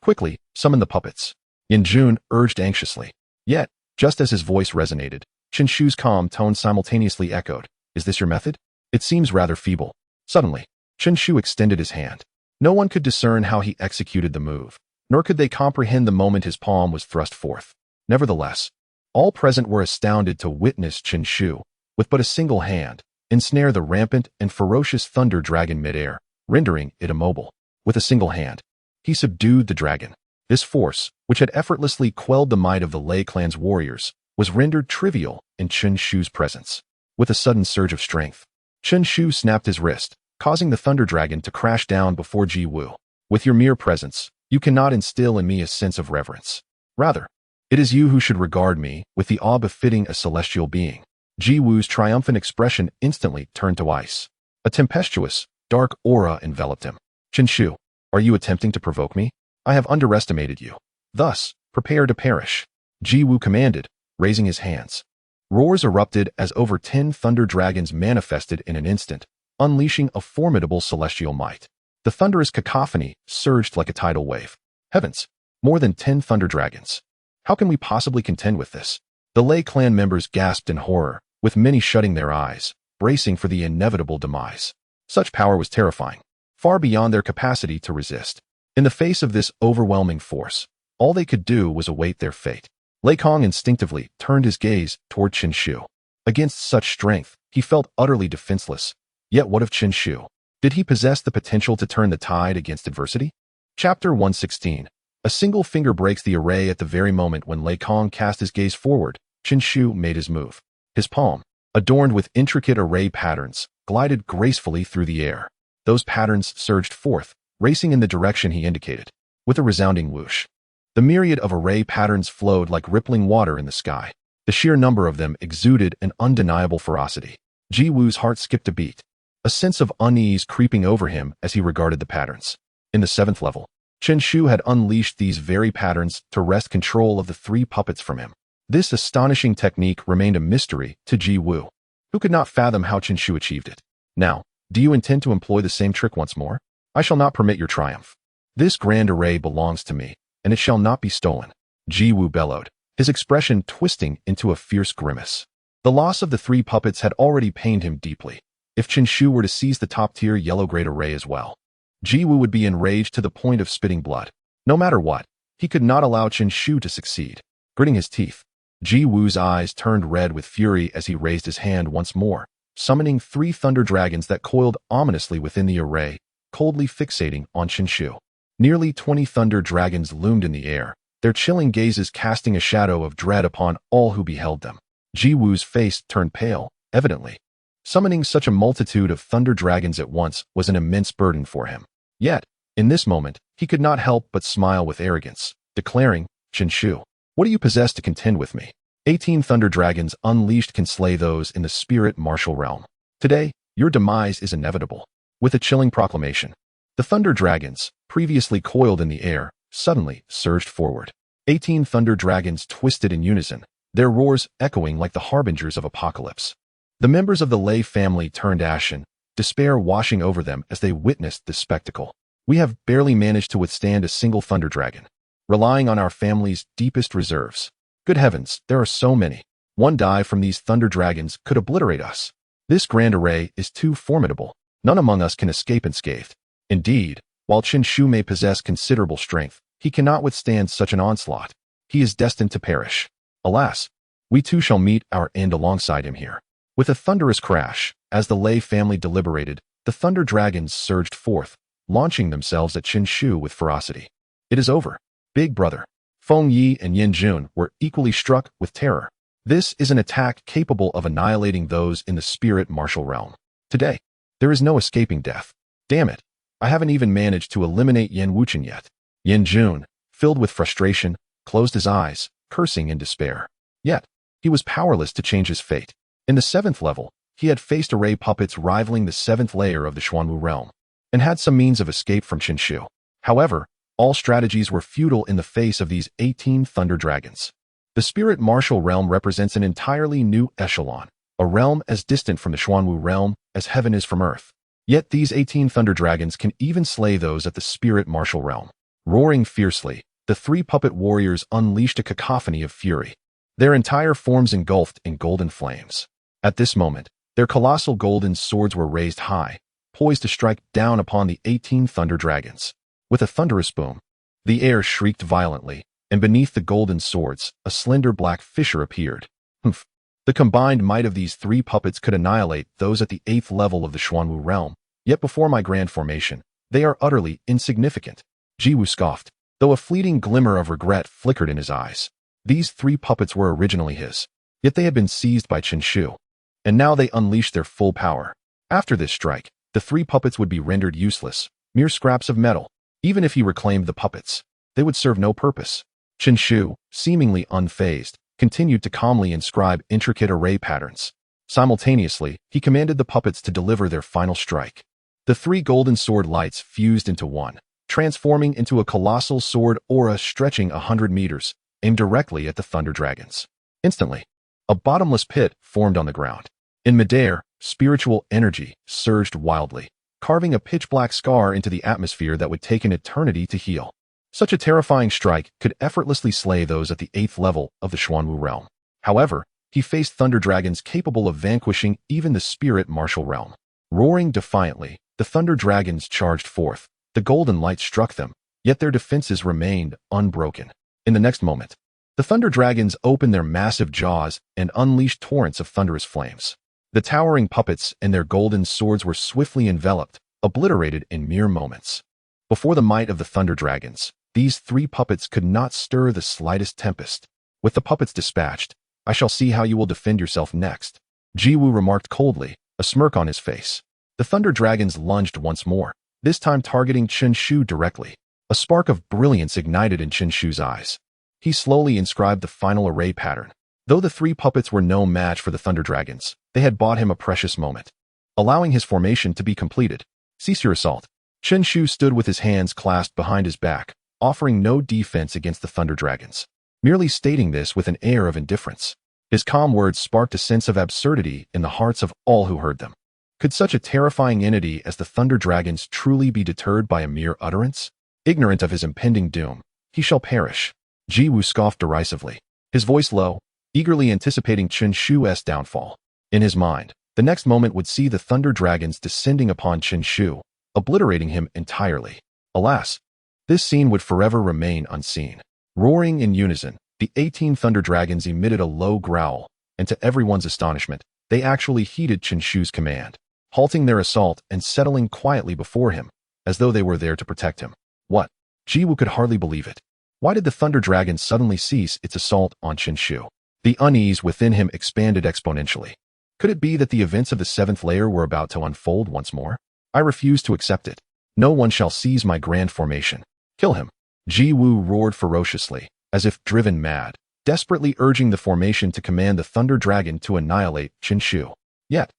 Quickly, summon the puppets. Yin Jun urged anxiously. Yet, just as his voice resonated, Chen Shu's calm tone simultaneously echoed. Is this your method? It seems rather feeble. Suddenly, Chen Shu extended his hand. No one could discern how he executed the move, nor could they comprehend the moment his palm was thrust forth. Nevertheless, all present were astounded to witness Chen Shu, with but a single hand, ensnare the rampant and ferocious thunder dragon midair, rendering it immobile. With a single hand, he subdued the dragon. This force, which had effortlessly quelled the might of the Lei clan's warriors, was rendered trivial in Chen Shu's presence. With a sudden surge of strength, Chen Shu snapped his wrist, causing the thunder dragon to crash down before Ji Wu. With your mere presence, you cannot instill in me a sense of reverence. Rather, it is you who should regard me with the awe befitting a celestial being. Ji Wu's triumphant expression instantly turned to ice. A tempestuous, dark aura enveloped him. Chen Shu, are you attempting to provoke me? I have underestimated you. Thus, prepare to perish. Ji Wu commanded, raising his hands. Roars erupted as over 10 thunder dragons manifested in an instant, unleashing a formidable celestial might. The thunderous cacophony surged like a tidal wave. Heavens! More than 10 thunder dragons. How can we possibly contend with this? The Lei clan members gasped in horror, with many shutting their eyes, bracing for the inevitable demise. Such power was terrifying, far beyond their capacity to resist. In the face of this overwhelming force, all they could do was await their fate. Lei Kong instinctively turned his gaze toward Chen Shu. Against such strength, he felt utterly defenseless. Yet what of Chen Shu? Did he possess the potential to turn the tide against adversity? Chapter 116. A single finger breaks the array at the very moment when Lei Kong cast his gaze forward. Chen Shu made his move. His palm, adorned with intricate array patterns, glided gracefully through the air. Those patterns surged forth, racing in the direction he indicated. With a resounding whoosh, the myriad of array patterns flowed like rippling water in the sky. The sheer number of them exuded an undeniable ferocity. Ji Wu's heart skipped a beat, a sense of unease creeping over him as he regarded the patterns. In the 7th level, Chen Shu had unleashed these very patterns to wrest control of the 3 puppets from him. This astonishing technique remained a mystery to Ji Wu, who could not fathom how Chen Shu achieved it. Now, do you intend to employ the same trick once more? I shall not permit your triumph. This grand array belongs to me, and it shall not be stolen. Ji Wu bellowed, his expression twisting into a fierce grimace. The loss of the 3 puppets had already pained him deeply. If Chen Shu were to seize the top-tier yellow-grade array as well, Ji Wu would be enraged to the point of spitting blood. No matter what, he could not allow Chen Shu to succeed. Gritting his teeth, Ji Wu's eyes turned red with fury as he raised his hand once more, summoning 3 thunder dragons that coiled ominously within the array, coldly fixating on Chen Shu. Nearly 20 thunder dragons loomed in the air, their chilling gazes casting a shadow of dread upon all who beheld them. Ji Wu's face turned pale, evidently. Summoning such a multitude of thunder dragons at once was an immense burden for him. Yet, in this moment, he could not help but smile with arrogance, declaring, Chen Shu, what do you possess to contend with me? 18 thunder dragons unleashed can slay those in the spirit martial realm. Today, your demise is inevitable. With a chilling proclamation, the thunder dragons, previously coiled in the air, suddenly surged forward. 18 thunder dragons twisted in unison, their roars echoing like the harbingers of apocalypse. The members of the Lei family turned ashen, despair washing over them as they witnessed this spectacle. We have barely managed to withstand a single thunder dragon, relying on our family's deepest reserves. Good heavens, there are so many. One dive from these thunder dragons could obliterate us. This grand array is too formidable. None among us can escape unscathed. Indeed, while Chen Shu may possess considerable strength, he cannot withstand such an onslaught. He is destined to perish. Alas, we too shall meet our end alongside him here. With a thunderous crash, as the Lei family deliberated, the thunder dragons surged forth, launching themselves at Chen Shu with ferocity. It is over. Big brother. Feng Yi and Yin Jun were equally struck with terror. This is an attack capable of annihilating those in the spirit martial realm. Today, there is no escaping death. Damn it. I haven't even managed to eliminate Yin Wuchen yet. Yin Jun, filled with frustration, closed his eyes, cursing in despair. Yet, He was powerless to change his fate. In the 7th level, he had faced array puppets rivaling the 7th layer of the Xuanwu realm, and had some means of escape from Qinshu. However, all strategies were futile in the face of these 18 thunder dragons. The spirit martial realm represents an entirely new echelon, a realm as distant from the Xuanwu realm as heaven is from earth. Yet these 18 thunder dragons can even slay those at the spirit martial realm. Roaring fiercely, the 3 puppet warriors unleashed a cacophony of fury, their entire forms engulfed in golden flames. At this moment, their colossal golden swords were raised high, poised to strike down upon the 18 thunder dragons. With a thunderous boom, the air shrieked violently, and beneath the golden swords, a slender black fissure appeared. Humph! The combined might of these 3 puppets could annihilate those at the 8th level of the Xuanwu realm, yet before my grand formation, they are utterly insignificant. Jiwu scoffed, though a fleeting glimmer of regret flickered in his eyes. These 3 puppets were originally his, yet they had been seized by Qinshu, and now they unleashed their full power. After this strike, the 3 puppets would be rendered useless, mere scraps of metal. Even if he reclaimed the puppets, they would serve no purpose. Qinshu, seemingly unfazed, continued to calmly inscribe intricate array patterns. Simultaneously, he commanded the puppets to deliver their final strike. The 3 golden sword lights fused into one, transforming into a colossal sword aura stretching 100 meters, aimed directly at the thunder dragons. Instantly, a bottomless pit formed on the ground. In midair, spiritual energy surged wildly, carving a pitch-black scar into the atmosphere that would take an eternity to heal. Such a terrifying strike could effortlessly slay those at the 8th level of the Xuanwu realm. However, he faced thunder dragons capable of vanquishing even the spirit martial realm. Roaring defiantly, the thunder dragons charged forth. The golden light struck them, yet their defenses remained unbroken. In the next moment, the thunder dragons opened their massive jaws and unleashed torrents of thunderous flames. The towering puppets and their golden swords were swiftly enveloped, obliterated in mere moments. Before the might of the thunder dragons, these 3 puppets could not stir the slightest tempest. With the puppets dispatched, I shall see how you will defend yourself next. Jiwu remarked coldly, a smirk on his face. The thunder dragons lunged once more, this time targeting Qinshu directly. A spark of brilliance ignited in Qinshu's eyes. He slowly inscribed the final array pattern. Though the 3 puppets were no match for the thunder dragons, they had bought him a precious moment, allowing his formation to be completed. Cease your assault. Qinshu stood with his hands clasped behind his back, offering no defense against the thunder dragons, merely stating this with an air of indifference. His calm words sparked a sense of absurdity in the hearts of all who heard them. Could such a terrifying entity as the thunder dragons truly be deterred by a mere utterance? Ignorant of his impending doom, he shall perish. Jiwu scoffed derisively, his voice low, eagerly anticipating Qinshu's downfall. In his mind, the next moment would see the thunder dragons descending upon Qinshu, obliterating him entirely. Alas, this scene would forever remain unseen. Roaring in unison, the 18 thunder dragons emitted a low growl, and to everyone's astonishment, they actually heeded Qinshu's command, halting their assault and settling quietly before him, as though they were there to protect him. What? Jiwu could hardly believe it. Why did the thunder dragon suddenly cease its assault on Qinshu? The unease within him expanded exponentially. Could it be that the events of the 7th layer were about to unfold once more? I refuse to accept it. No one shall seize my grand formation. Kill him. Jiwu roared ferociously, as if driven mad, desperately urging the formation to command the thunder dragon to annihilate Qinshu. Yet,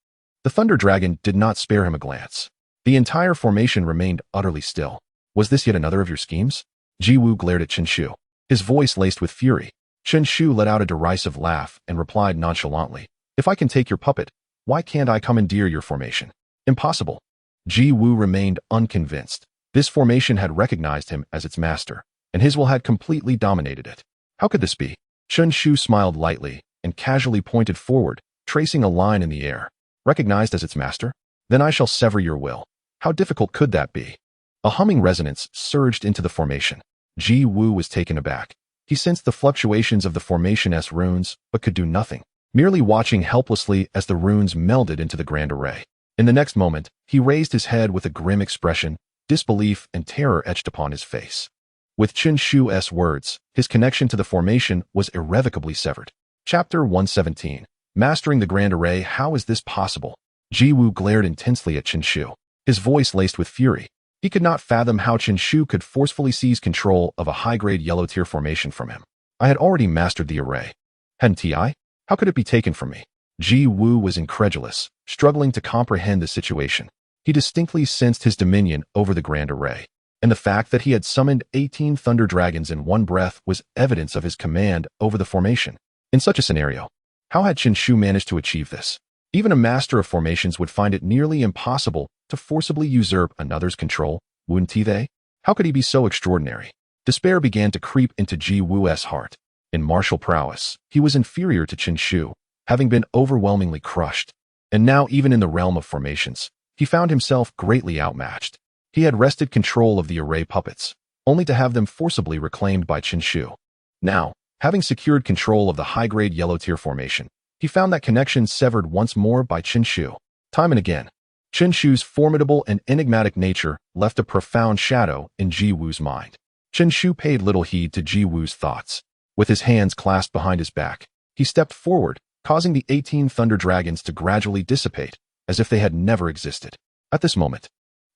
the thunder dragon did not spare him a glance. The entire formation remained utterly still. Was this yet another of your schemes? Jiwu glared at Qinshu, his voice laced with fury. Qinshu let out a derisive laugh and replied nonchalantly, "If I can take your puppet, why can't I commandeer your formation?" Impossible. Jiwu remained unconvinced. This formation had recognized him as its master, and his will had completely dominated it. How could this be? Qinshu smiled lightly and casually pointed forward, tracing a line in the air. Recognized as its master? Then I shall sever your will. How difficult could that be? A humming resonance surged into the formation. Jiwu was taken aback. He sensed the fluctuations of the formation's runes, but could do nothing, merely watching helplessly as the runes melded into the grand array. In the next moment, he raised his head with a grim expression, disbelief and terror etched upon his face. With Qinshu's words, his connection to the formation was irrevocably severed. Chapter 117. Mastering the Grand Array. How is this possible? Jiwu glared intensely at Qinshu, his voice laced with fury. He could not fathom how Qinshu could forcefully seize control of a high-grade yellow tier formation from him. I had already mastered the array. Hadn't I? How could it be taken from me? Ji Wu was incredulous, struggling to comprehend the situation. He distinctly sensed his dominion over the grand array, and the fact that he had summoned 18 thunder dragons in one breath was evidence of his command over the formation. In such a scenario, how had Qin Shu managed to achieve this? Even a master of formations would find it nearly impossible to forcibly usurp another's control, wouldn't they? How could he be so extraordinary? Despair began to creep into Ji Wu's heart. In martial prowess, he was inferior to Qin Shu, having been overwhelmingly crushed. And now, even in the realm of formations, he found himself greatly outmatched. He had wrested control of the array puppets, only to have them forcibly reclaimed by Qin Shu. Now, having secured control of the high-grade yellow-tier formation, he found that connection severed once more by Qin Shu. Time and again, Qin Shu's formidable and enigmatic nature left a profound shadow in Ji Wu's mind. Qin Shu paid little heed to Ji Wu's thoughts. With his hands clasped behind his back, he stepped forward, causing the 18 thunder dragons to gradually dissipate, as if they had never existed. At this moment,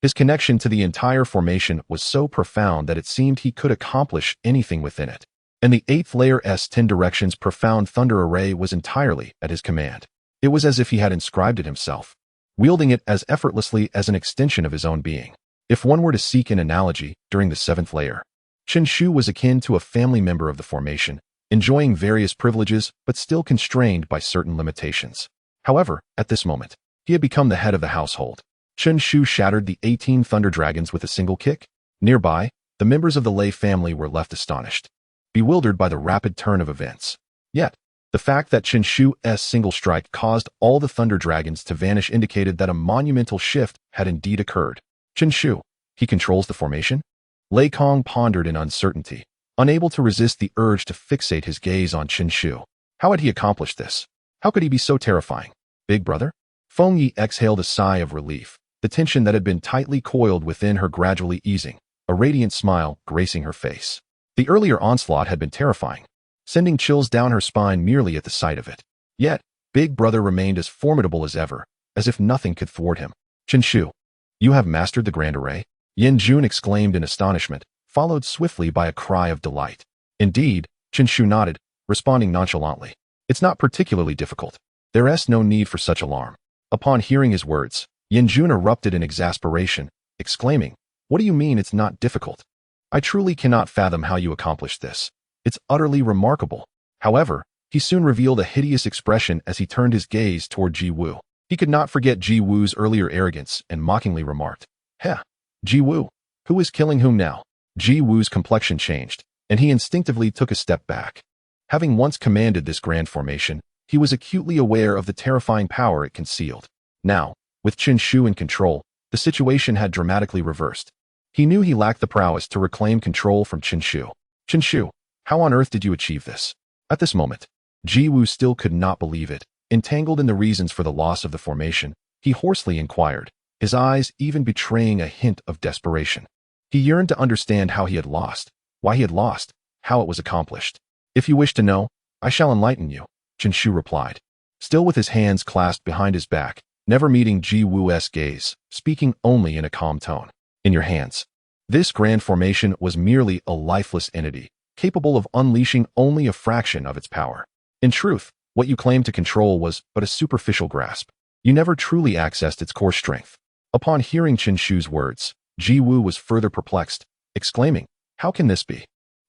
his connection to the entire formation was so profound that it seemed he could accomplish anything within it. And the 8th layer's 10 directions profound thunder array was entirely at his command. It was as if he had inscribed it himself, wielding it as effortlessly as an extension of his own being. If one were to seek an analogy during the 7th layer, Qin Shu was akin to a family member of the formation, enjoying various privileges but still constrained by certain limitations. However, at this moment, he had become the head of the household. Qin Shu shattered the 18 thunder dragons with a single kick. Nearby, the members of the Lei family were left astonished, bewildered by the rapid turn of events. Yet, the fact that Qin Shu's single strike caused all the thunder dragons to vanish indicated that a monumental shift had indeed occurred. Qin Shu, he controls the formation? Lei Kong pondered in uncertainty, unable to resist the urge to fixate his gaze on Qin Shu. How had he accomplished this? How could he be so terrifying? Big brother? Feng Yi exhaled a sigh of relief, the tension that had been tightly coiled within her gradually easing, a radiant smile gracing her face. The earlier onslaught had been terrifying, sending chills down her spine merely at the sight of it. Yet, Big Brother remained as formidable as ever, as if nothing could thwart him. Qin Shu, you have mastered the grand array? Yin Jun exclaimed in astonishment, followed swiftly by a cry of delight. Indeed, Qin Shu nodded, responding nonchalantly. It's not particularly difficult. There's no need for such alarm. Upon hearing his words, Yin Jun erupted in exasperation, exclaiming, What do you mean it's not difficult? I truly cannot fathom how you accomplished this. It's utterly remarkable. However, he soon revealed a hideous expression as he turned his gaze toward Ji Wu. He could not forget Ji Wu's earlier arrogance and mockingly remarked, Heh, Ji Wu, who is killing whom now? Ji Wu's complexion changed, and he instinctively took a step back. Having once commanded this grand formation, he was acutely aware of the terrifying power it concealed. Now, with Qin Shu in control, the situation had dramatically reversed. He knew he lacked the prowess to reclaim control from Qin Shu. Qin Shu, how on earth did you achieve this? At this moment, Ji Wu still could not believe it. Entangled in the reasons for the loss of the formation, he hoarsely inquired, his eyes even betraying a hint of desperation. He yearned to understand how he had lost, why he had lost, how it was accomplished. If you wish to know, I shall enlighten you, Qin Shu replied, still with his hands clasped behind his back, never meeting Ji Wu's gaze, speaking only in a calm tone. In your hands. This grand formation was merely a lifeless entity, capable of unleashing only a fraction of its power. In truth, what you claimed to control was but a superficial grasp. You never truly accessed its core strength. Upon hearing Qin Shu's words, Ji Wu was further perplexed, exclaiming, How can this be?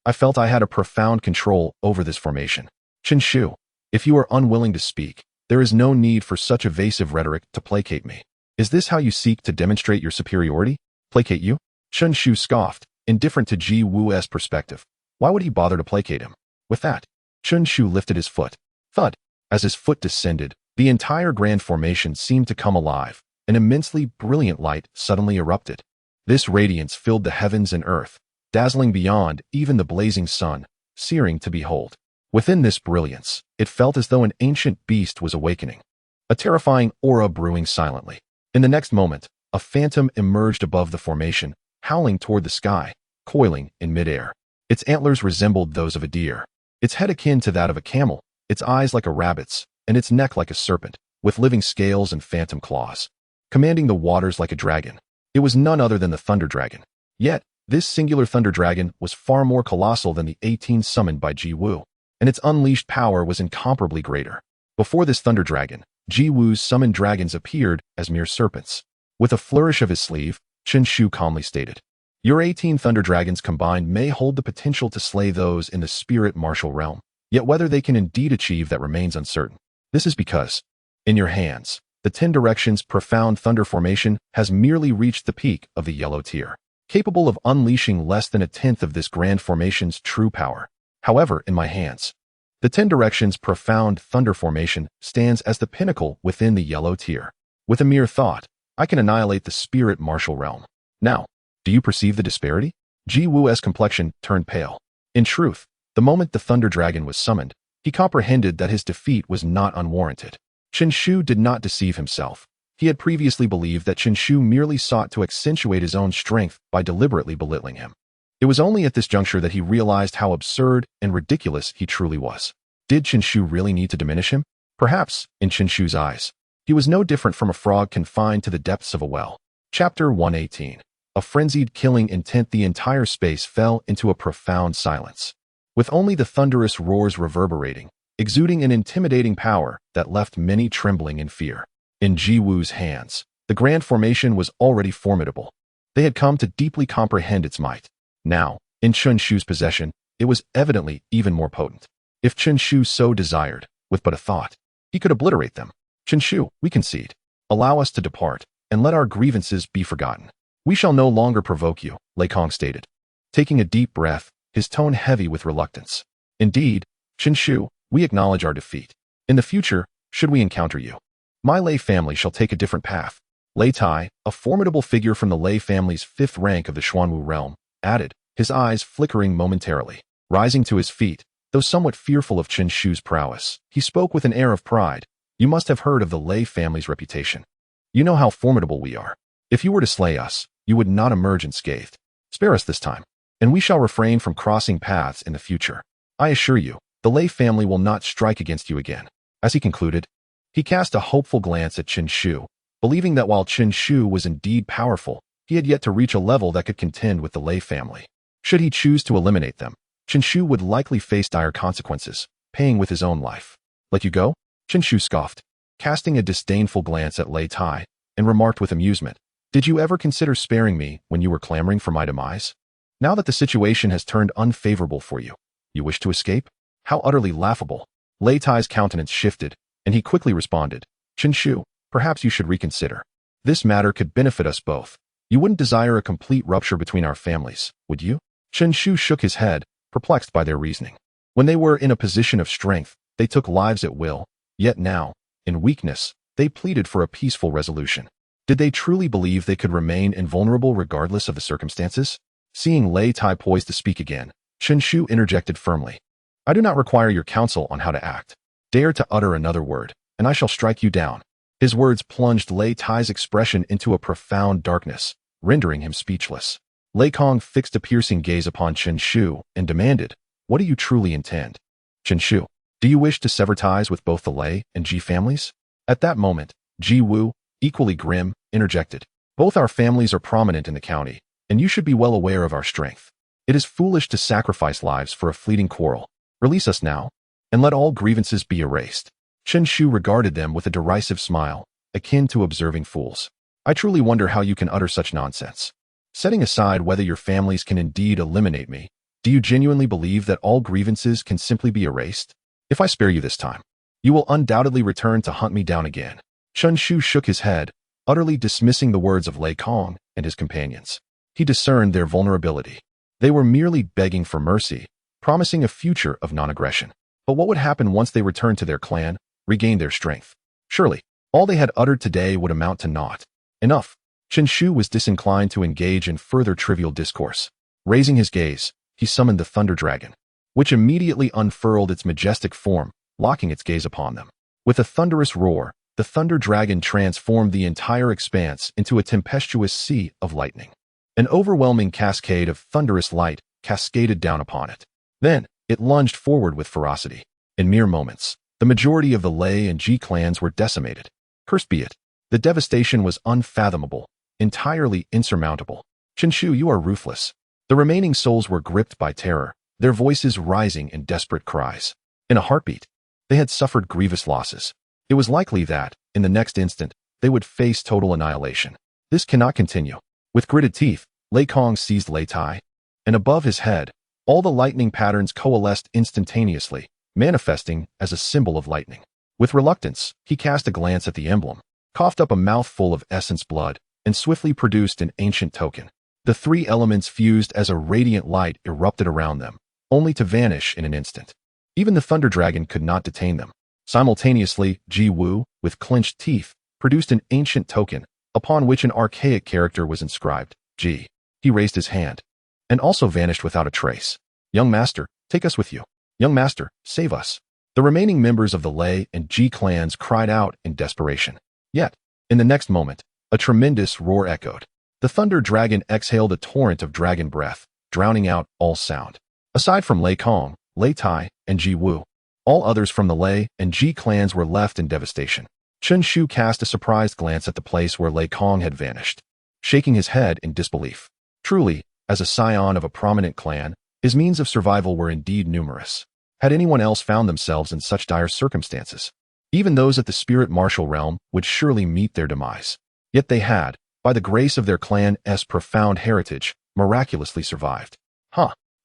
I felt I had a profound control over this formation. Qin Shu, if you are unwilling to speak, there is no need for such evasive rhetoric to placate me. Is this how you seek to demonstrate your superiority? Placate you? Qin Shu scoffed, indifferent to Ji Wu's perspective. Why would he bother to placate him? With that, Qin Shu lifted his foot. Thud. As his foot descended, the entire grand formation seemed to come alive. An immensely brilliant light suddenly erupted. This radiance filled the heavens and earth, dazzling beyond even the blazing sun, searing to behold. Within this brilliance, it felt as though an ancient beast was awakening, a terrifying aura brewing silently. In the next moment, a phantom emerged above the formation, howling toward the sky, coiling in midair. Its antlers resembled those of a deer, its head akin to that of a camel, its eyes like a rabbit's, and its neck like a serpent, with living scales and phantom claws. Commanding the waters like a dragon. It was none other than the Thunder Dragon. Yet, this singular Thunder Dragon was far more colossal than the 18 summoned by Ji Wu, and its unleashed power was incomparably greater. Before this thunder dragon, Ji Wu's summoned dragons appeared as mere serpents. With a flourish of his sleeve, Chen Shu calmly stated, "Your 18 thunder dragons combined may hold the potential to slay those in the spirit martial realm, yet whether they can indeed achieve that remains uncertain. This is because, in your hands, the 10 directions profound thunder formation has merely reached the peak of the yellow tier, capable of unleashing less than a tenth of this grand formation's true power. However, in my hands, the 10 directions profound thunder formation stands as the pinnacle within the yellow tier. With a mere thought, I can annihilate the spirit martial realm. Now, do you perceive the disparity?" Ji Wu's complexion turned pale. In truth, the moment the thunder dragon was summoned, he comprehended that his defeat was not unwarranted. Chen Shu did not deceive himself. He had previously believed that Chen Shu merely sought to accentuate his own strength by deliberately belittling him. It was only at this juncture that he realized how absurd and ridiculous he truly was. Did Chen Shu really need to diminish him? Perhaps, in Chen Shu's eyes, he was no different from a frog confined to the depths of a well. Chapter 118. A frenzied killing intent. The entire space fell into a profound silence, with only the thunderous roars reverberating, exuding an intimidating power that left many trembling in fear. In Ji Wu's hands, the grand formation was already formidable. They had come to deeply comprehend its might. Now, in Chen Shu's possession, it was evidently even more potent. If Chen Shu so desired, with but a thought, he could obliterate them. "Chen Shu, we concede. Allow us to depart, and let our grievances be forgotten. We shall no longer provoke you," Lei Kong stated, taking a deep breath, his tone heavy with reluctance. "Indeed, Chen Shu, we acknowledge our defeat. In the future, should we encounter you, my Lei family shall take a different path." Lei Tai, a formidable figure from the Lei family's 5th rank of the Xuanwu realm, added, his eyes flickering momentarily. Rising to his feet, though somewhat fearful of Chen Shu's prowess, he spoke with an air of pride. "You must have heard of the Lei family's reputation. You know how formidable we are. If you were to slay us, you would not emerge unscathed. Spare us this time, and we shall refrain from crossing paths in the future. I assure you, the Lei family will not strike against you again." As he concluded, he cast a hopeful glance at Chen Shu, believing that while Chen Shu was indeed powerful, he had yet to reach a level that could contend with the Lei family. Should he choose to eliminate them, Chen Shu would likely face dire consequences, paying with his own life. "Let you go?" Chen Shu scoffed, casting a disdainful glance at Lei Tai, and remarked with amusement, "Did you ever consider sparing me when you were clamoring for my demise? Now that the situation has turned unfavorable for you, you wish to escape? How utterly laughable." Lei Tai's countenance shifted, and he quickly responded, "Chen Shu, perhaps you should reconsider. This matter could benefit us both. You wouldn't desire a complete rupture between our families, would you?" Chen Shu shook his head, perplexed by their reasoning. When they were in a position of strength, they took lives at will, yet now, in weakness, they pleaded for a peaceful resolution. Did they truly believe they could remain invulnerable regardless of the circumstances? Seeing Lei Tai poised to speak again, Chen Shu interjected firmly, "I do not require your counsel on how to act. Dare to utter another word, and I shall strike you down." His words plunged Lei Tai's expression into a profound darkness, rendering him speechless. Lei Kong fixed a piercing gaze upon Chen Shu and demanded, "What do you truly intend? Chen Shu, do you wish to sever ties with both the Lei and Ji families?" At that moment, Ji Wu, equally grim, interjected, "Both our families are prominent in the county, and you should be well aware of our strength. It is foolish to sacrifice lives for a fleeting quarrel. Release us now, and let all grievances be erased." Chen Shu regarded them with a derisive smile, akin to observing fools. "I truly wonder how you can utter such nonsense. Setting aside whether your families can indeed eliminate me, do you genuinely believe that all grievances can simply be erased? If I spare you this time, you will undoubtedly return to hunt me down again." Chen Shu shook his head, utterly dismissing the words of Lei Kong and his companions. He discerned their vulnerability. They were merely begging for mercy, promising a future of non-aggression. But what would happen once they returned to their clan, regained their strength? Surely, all they had uttered today would amount to naught. Enough. Chen Shu was disinclined to engage in further trivial discourse. Raising his gaze, he summoned the thunder dragon, which immediately unfurled its majestic form, locking its gaze upon them. With a thunderous roar, the thunder dragon transformed the entire expanse into a tempestuous sea of lightning. An overwhelming cascade of thunderous light cascaded down upon it. Then, it lunged forward with ferocity. In mere moments, the majority of the Lei and Ji clans were decimated. Cursed be it. The devastation was unfathomable, entirely insurmountable. "Chen Shu, you are ruthless." The remaining souls were gripped by terror, their voices rising in desperate cries. In a heartbeat, They had suffered grievous losses. It was likely that, in the next instant, they would face total annihilation. This cannot continue. With gritted teeth, Lei Kong seized Lei Tai, and above his head, all the lightning patterns coalesced instantaneously, manifesting as a symbol of lightning. With reluctance, he cast a glance at the emblem, coughed up a mouthful of essence blood, and swiftly produced an ancient token. The three elements fused as a radiant light erupted around them, only to vanish in an instant. Even the Thunder Dragon could not detain them. Simultaneously, Ji Wu, with clenched teeth, produced an ancient token, upon which an archaic character was inscribed, Ji. He raised his hand, and also vanished without a trace. Young master, take us with you. Young master, save us. The remaining members of the Lei and Ji clans cried out in desperation. Yet, in the next moment, a tremendous roar echoed. The Thunder Dragon exhaled a torrent of dragon breath, drowning out all sound. Aside from Lei Kong, Lei Tai, and Ji Wu, all others from the Lei and Ji clans were left in devastation. Chen Shu cast a surprised glance at the place where Lei Kong had vanished, shaking his head in disbelief. Truly, as a scion of a prominent clan, his means of survival were indeed numerous. Had anyone else found themselves in such dire circumstances, even those at the spirit martial realm would surely meet their demise. Yet they had, by the grace of their clan's profound heritage, miraculously survived.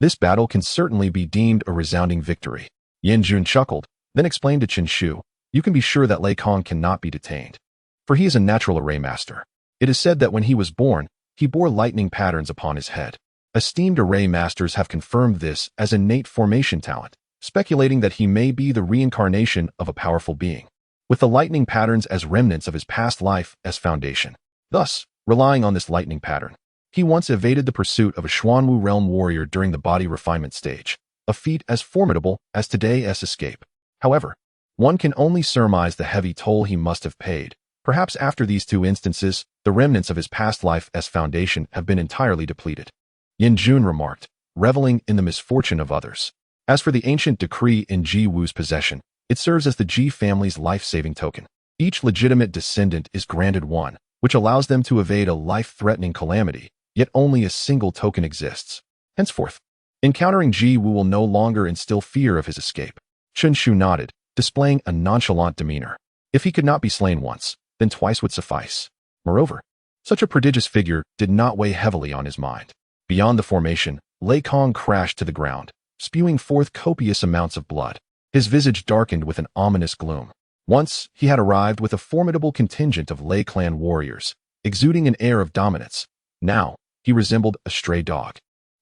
This battle can certainly be deemed a resounding victory. Yan Jun chuckled, then explained to Chen Shu, you can be sure that Lei Kong cannot be detained, for he is a natural array master. It is said that when he was born, he bore lightning patterns upon his head. Esteemed array masters have confirmed this as innate formation talent, speculating that he may be the reincarnation of a powerful being, with the lightning patterns as remnants of his past life as foundation. Thus, relying on this lightning pattern, he once evaded the pursuit of a Xuanwu realm warrior during the body refinement stage, a feat as formidable as today's escape. However, one can only surmise the heavy toll he must have paid. Perhaps after these two instances, the remnants of his past life as foundation have been entirely depleted. Yin Jun remarked, reveling in the misfortune of others. As for the ancient decree in Ji Wu's possession, it serves as the Ji family's life-saving token. Each legitimate descendant is granted one, which allows them to evade a life-threatening calamity, yet only a single token exists. Henceforth, encountering Ji Wu will no longer instill fear of his escape. Chen Shu nodded, displaying a nonchalant demeanor. If he could not be slain once, then twice would suffice. Moreover, such a prodigious figure did not weigh heavily on his mind. Beyond the formation, Lei Kong crashed to the ground, spewing forth copious amounts of blood. His visage darkened with an ominous gloom. Once, he had arrived with a formidable contingent of Lei clan warriors, exuding an air of dominance. Now, he resembled a stray dog,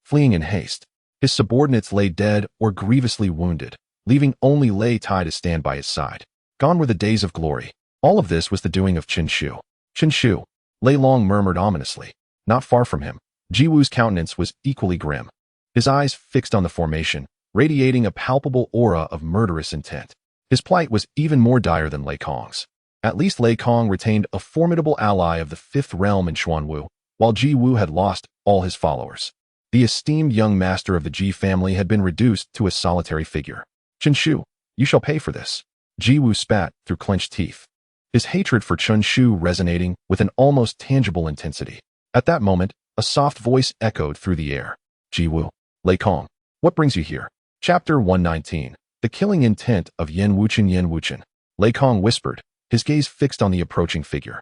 fleeing in haste. His subordinates lay dead or grievously wounded, leaving only Lei Tai to stand by his side. Gone were the days of glory. All of this was the doing of Chen Shu. Chen Shu, Lei Long murmured ominously. Not far from him, Ji Wu's countenance was equally grim, his eyes fixed on the formation, radiating a palpable aura of murderous intent. His plight was even more dire than Lei Kong's. At least Lei Kong retained a formidable ally of the fifth realm in Xuanwu, while Ji Wu had lost all his followers. The esteemed young master of the Ji family had been reduced to a solitary figure. Chen Shu, you shall pay for this. Ji Wu spat through clenched teeth, his hatred for Chen Shu resonating with an almost tangible intensity. At that moment, a soft voice echoed through the air. Ji Wu, Lei Kong, what brings you here? Chapter 119. The killing intent of Yan Wuchen. Lei Kong whispered, his gaze fixed on the approaching figure.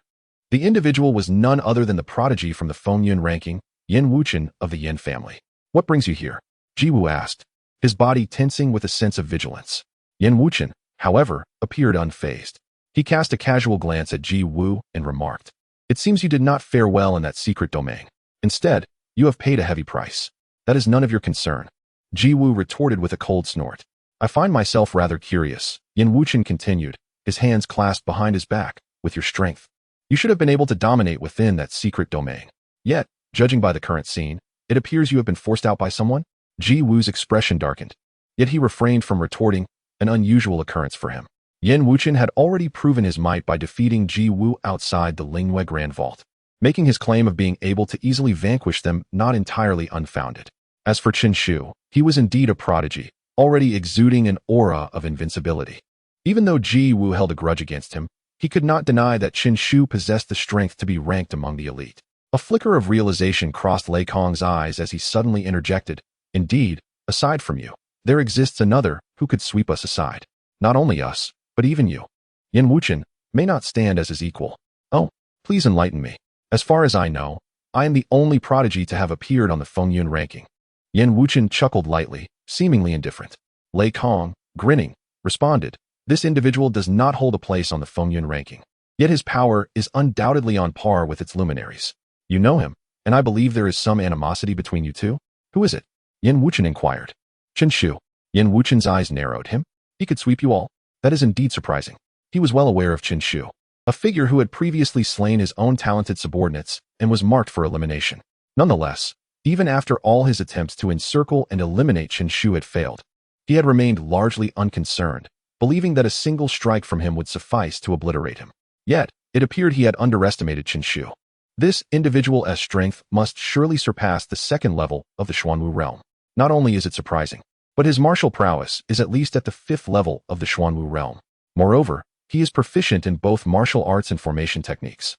The individual was none other than the prodigy from the Fengyun ranking, Yan Wuchen of the Yan family. What brings you here? Ji Wu asked, his body tensing with a sense of vigilance. Yan Wuchen, however, appeared unfazed. He cast a casual glance at Ji Wu and remarked, it seems you did not fare well in that secret domain. Instead, you have paid a heavy price. That is none of your concern. Ji Wu retorted with a cold snort. I find myself rather curious, Yan Wuchen continued, his hands clasped behind his back, with your strength. You should have been able to dominate within that secret domain. Yet, judging by the current scene, it appears you have been forced out by someone? Ji Wu's expression darkened. Yet he refrained from retorting, an unusual occurrence for him. Yan Wuchen had already proven his might by defeating Ji Wu outside the Lingyue Grand Vault, making his claim of being able to easily vanquish them not entirely unfounded. As for Chen Shu, he was indeed a prodigy, already exuding an aura of invincibility. Even though Ji Wu held a grudge against him, he could not deny that Chen Shu possessed the strength to be ranked among the elite. A flicker of realization crossed Lei Kong's eyes as he suddenly interjected, indeed, aside from you, there exists another who could sweep us aside. Not only us, but even you. Yin Wuchen may not stand as his equal. Oh, please enlighten me. As far as I know, I am the only prodigy to have appeared on the Fengyun ranking. Yin Wuchen chuckled lightly, seemingly indifferent. Lei Kong, grinning, responded, this individual does not hold a place on the Fengyun ranking. Yet his power is undoubtedly on par with its luminaries. You know him, and I believe there is some animosity between you two? Who is it? Yin Wuchen inquired. Chen Shu. Yin Wuchen's eyes narrowed. Him? He could sweep you all? That is indeed surprising. He was well aware of Chen Shu, a figure who had previously slain his own talented subordinates and was marked for elimination. Nonetheless, even after all his attempts to encircle and eliminate Chen Shu had failed, he had remained largely unconcerned, believing that a single strike from him would suffice to obliterate him. Yet, it appeared he had underestimated Chen Shu. This individual's strength must surely surpass the second level of the Xuanwu realm. Not only is it surprising, but his martial prowess is at least at the fifth level of the Xuanwu realm. Moreover, he is proficient in both martial arts and formation techniques.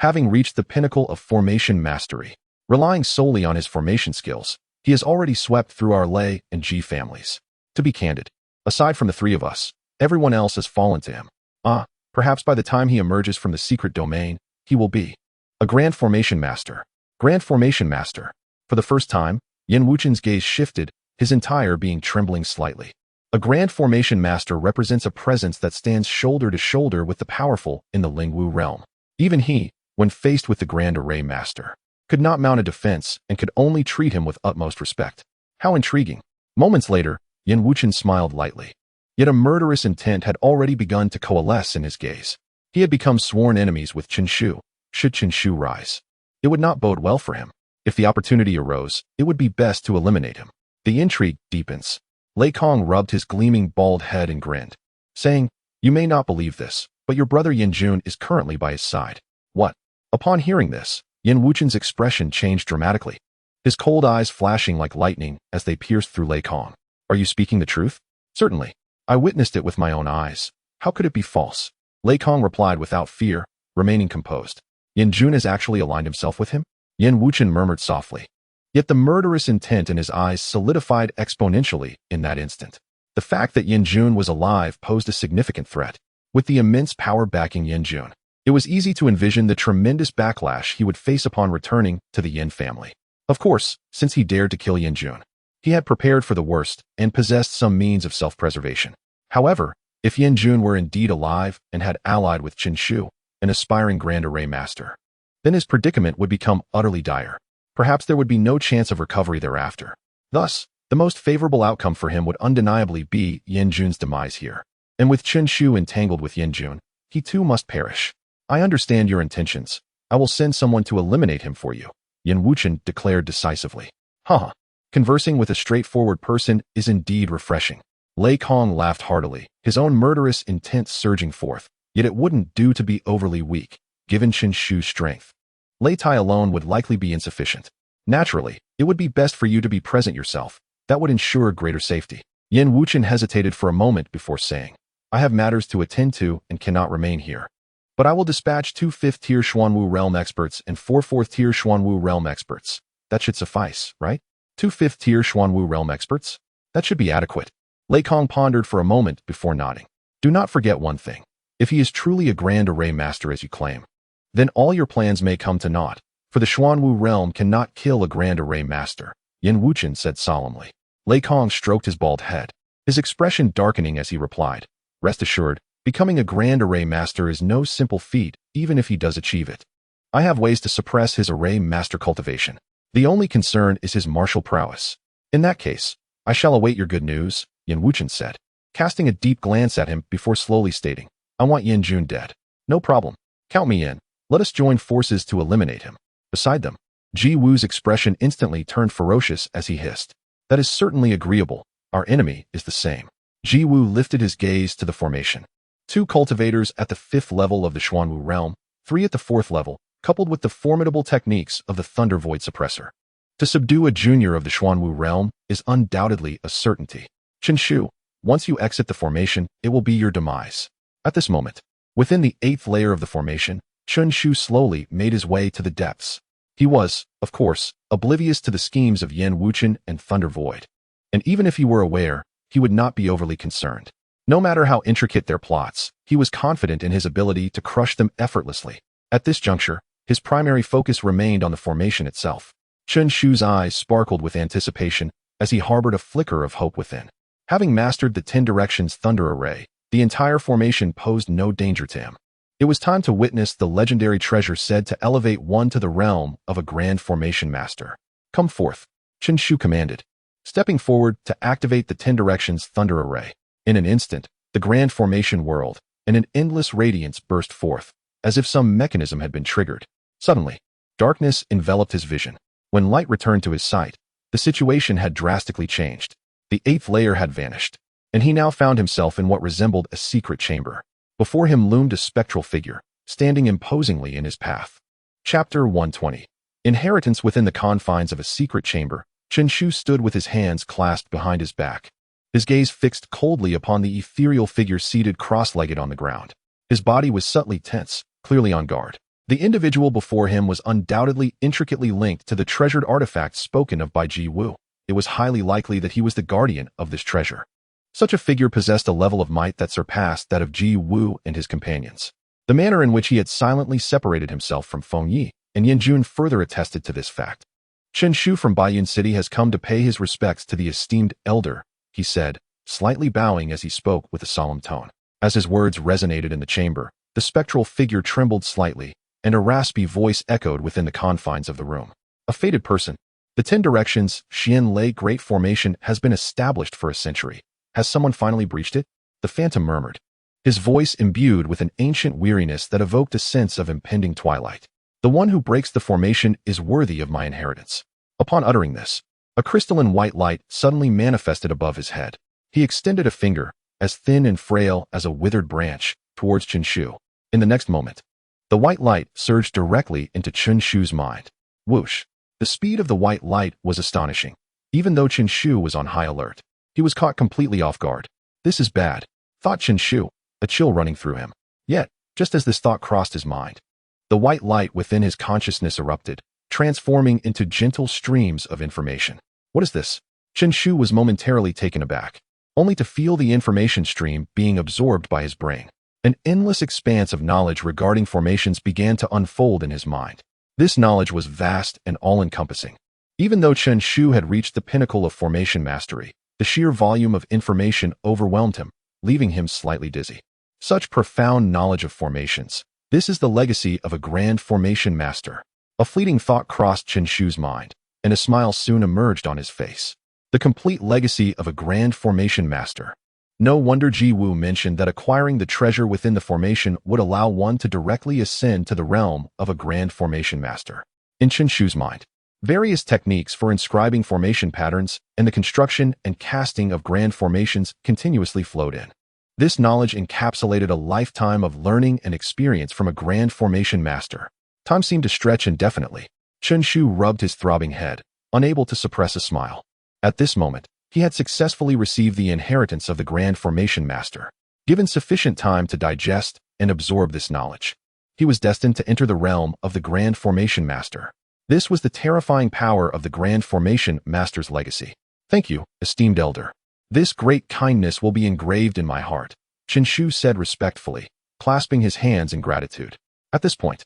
Having reached the pinnacle of formation mastery, relying solely on his formation skills, he has already swept through our Lei and Ji families. To be candid, aside from the three of us, everyone else has fallen to him. Perhaps by the time he emerges from the secret domain, he will be a Grand Formation Master. Grand Formation Master. For the first time, Yin Wuchen's gaze shifted, his entire being trembling slightly. A Grand Formation Master represents a presence that stands shoulder to shoulder with the powerful in the Lingwu realm. Even he, when faced with the Grand Array Master, could not mount a defense and could only treat him with utmost respect. How intriguing. Moments later, Yin Wuchen smiled lightly. Yet a murderous intent had already begun to coalesce in his gaze. He had become sworn enemies with Chen Shu. Should Chen Shu rise, it would not bode well for him. If the opportunity arose, it would be best to eliminate him. The intrigue deepens. Lei Kong rubbed his gleaming bald head and grinned, saying, you may not believe this, but your brother Yin Jun is currently by his side. What? Upon hearing this, Yin Wuchen's expression changed dramatically, his cold eyes flashing like lightning as they pierced through Lei Kong. Are you speaking the truth? Certainly. I witnessed it with my own eyes. How could it be false? Lei Kong replied without fear, remaining composed. Yin Jun has actually aligned himself with him? Yin Wuchen murmured softly. Yet the murderous intent in his eyes solidified exponentially in that instant. The fact that Yin Jun was alive posed a significant threat. With the immense power backing Yin Jun, it was easy to envision the tremendous backlash he would face upon returning to the Yin family. Of course, since he dared to kill Yin Jun, he had prepared for the worst and possessed some means of self-preservation. However, if Yin Jun were indeed alive and had allied with Chen Shu, an aspiring Grand Array Master, then his predicament would become utterly dire. Perhaps there would be no chance of recovery thereafter. Thus, the most favorable outcome for him would undeniably be Yin Jun's demise here. And with Chen Shu entangled with Yin Jun, he too must perish. I understand your intentions. I will send someone to eliminate him for you, Yin Wuchen declared decisively. Haha. Conversing with a straightforward person is indeed refreshing. Lei Kong laughed heartily, his own murderous intent surging forth. Yet it wouldn't do to be overly weak, given Chen Shu's strength. Lei Tai alone would likely be insufficient. Naturally, it would be best for you to be present yourself. That would ensure greater safety. Yin Wuchen hesitated for a moment before saying, I have matters to attend to and cannot remain here. But I will dispatch 2 5th-tier Xuanwu realm experts and 4 4th-tier Xuanwu realm experts. That should suffice, right? 2 5th-tier Xuanwu realm experts? That should be adequate. Lei Kong pondered for a moment before nodding. Do not forget one thing. If he is truly a Grand Array Master as you claim, then all your plans may come to naught, for the Xuanwu realm cannot kill a Grand Array Master, Yin Wuchen said solemnly. Lei Kong stroked his bald head, his expression darkening as he replied, rest assured, becoming a Grand Array Master is no simple feat, even if he does achieve it. I have ways to suppress his Array Master cultivation. The only concern is his martial prowess. In that case, I shall await your good news, Yin Wuchen said, casting a deep glance at him before slowly stating, I want Yin Jun dead. No problem. Count me in. Let us join forces to eliminate him. Beside them, Ji Wu's expression instantly turned ferocious as he hissed. That is certainly agreeable. Our enemy is the same. Ji Wu lifted his gaze to the formation. 2 cultivators at the 5th level of the Xuanwu realm, 3 at the 4th level, coupled with the formidable techniques of the Thunder Void Suppressor. To subdue a junior of the Xuanwu realm is undoubtedly a certainty. Chen Shu, once you exit the formation, it will be your demise. At this moment, within the 8th layer of the formation, Chen Shu slowly made his way to the depths. He was, of course, oblivious to the schemes of Yin Wuchen and Thunder Void. And even if he were aware, he would not be overly concerned. No matter how intricate their plots, he was confident in his ability to crush them effortlessly. At this juncture, his primary focus remained on the formation itself. Chen Shu's eyes sparkled with anticipation as he harbored a flicker of hope within. Having mastered the 10 Directions Thunder Array, the entire formation posed no danger to him. It was time to witness the legendary treasure said to elevate one to the realm of a grand formation master. Come forth, Chen Shu commanded, stepping forward to activate the 10 Directions Thunder Array. In an instant, the grand formation whirled, and an endless radiance burst forth, as if some mechanism had been triggered. Suddenly, darkness enveloped his vision. When light returned to his sight, the situation had drastically changed. The 8th layer had vanished, and he now found himself in what resembled a secret chamber. Before him loomed a spectral figure, standing imposingly in his path. Chapter 120. Inheritance. Within the confines of a secret chamber, Chen Shu stood with his hands clasped behind his back, his gaze fixed coldly upon the ethereal figure seated cross-legged on the ground. His body was subtly tense, clearly on guard. The individual before him was undoubtedly intricately linked to the treasured artifact spoken of by Ji Wu. It was highly likely that he was the guardian of this treasure. Such a figure possessed a level of might that surpassed that of Ji Wu and his companions. The manner in which he had silently separated himself from Feng Yi and Yin Jun further attested to this fact. Chen Shu from Baiyun City has come to pay his respects to the esteemed elder, he said, slightly bowing as he spoke with a solemn tone. As his words resonated in the chamber, the spectral figure trembled slightly, and a raspy voice echoed within the confines of the room. A fated person. The 10 Directions Xian Lei Great Formation has been established for a century. Has someone finally breached it? The phantom murmured, his voice imbued with an ancient weariness that evoked a sense of impending twilight. The one who breaks the formation is worthy of my inheritance. Upon uttering this, a crystalline white light suddenly manifested above his head. He extended a finger, as thin and frail as a withered branch, towards Chen Shu. In the next moment, the white light surged directly into Chen Shu's mind. Whoosh! The speed of the white light was astonishing. Even though Chen Shu was on high alert, he was caught completely off guard. This is bad, thought Chen Shu, a chill running through him. Yet, just as this thought crossed his mind, the white light within his consciousness erupted, transforming into gentle streams of information. What is this? Chen Shu was momentarily taken aback, only to feel the information stream being absorbed by his brain. An endless expanse of knowledge regarding formations began to unfold in his mind. This knowledge was vast and all-encompassing. Even though Chen Shu had reached the pinnacle of formation mastery, the sheer volume of information overwhelmed him, leaving him slightly dizzy. Such profound knowledge of formations. This is the legacy of a grand formation master. A fleeting thought crossed Chen Shu's mind, and a smile soon emerged on his face. The complete legacy of a grand formation master. No wonder Ji Wu mentioned that acquiring the treasure within the formation would allow one to directly ascend to the realm of a grand formation master. In Chen Shu's mind, various techniques for inscribing formation patterns and the construction and casting of grand formations continuously flowed in. This knowledge encapsulated a lifetime of learning and experience from a grand formation master. Time seemed to stretch indefinitely. Chen Shu rubbed his throbbing head, unable to suppress a smile. At this moment, he had successfully received the inheritance of the grand formation master. Given sufficient time to digest and absorb this knowledge, he was destined to enter the realm of the grand formation master. This was the terrifying power of the grand formation master's legacy. Thank you, esteemed elder. This great kindness will be engraved in my heart, Chen Shu said respectfully, clasping his hands in gratitude. At this point,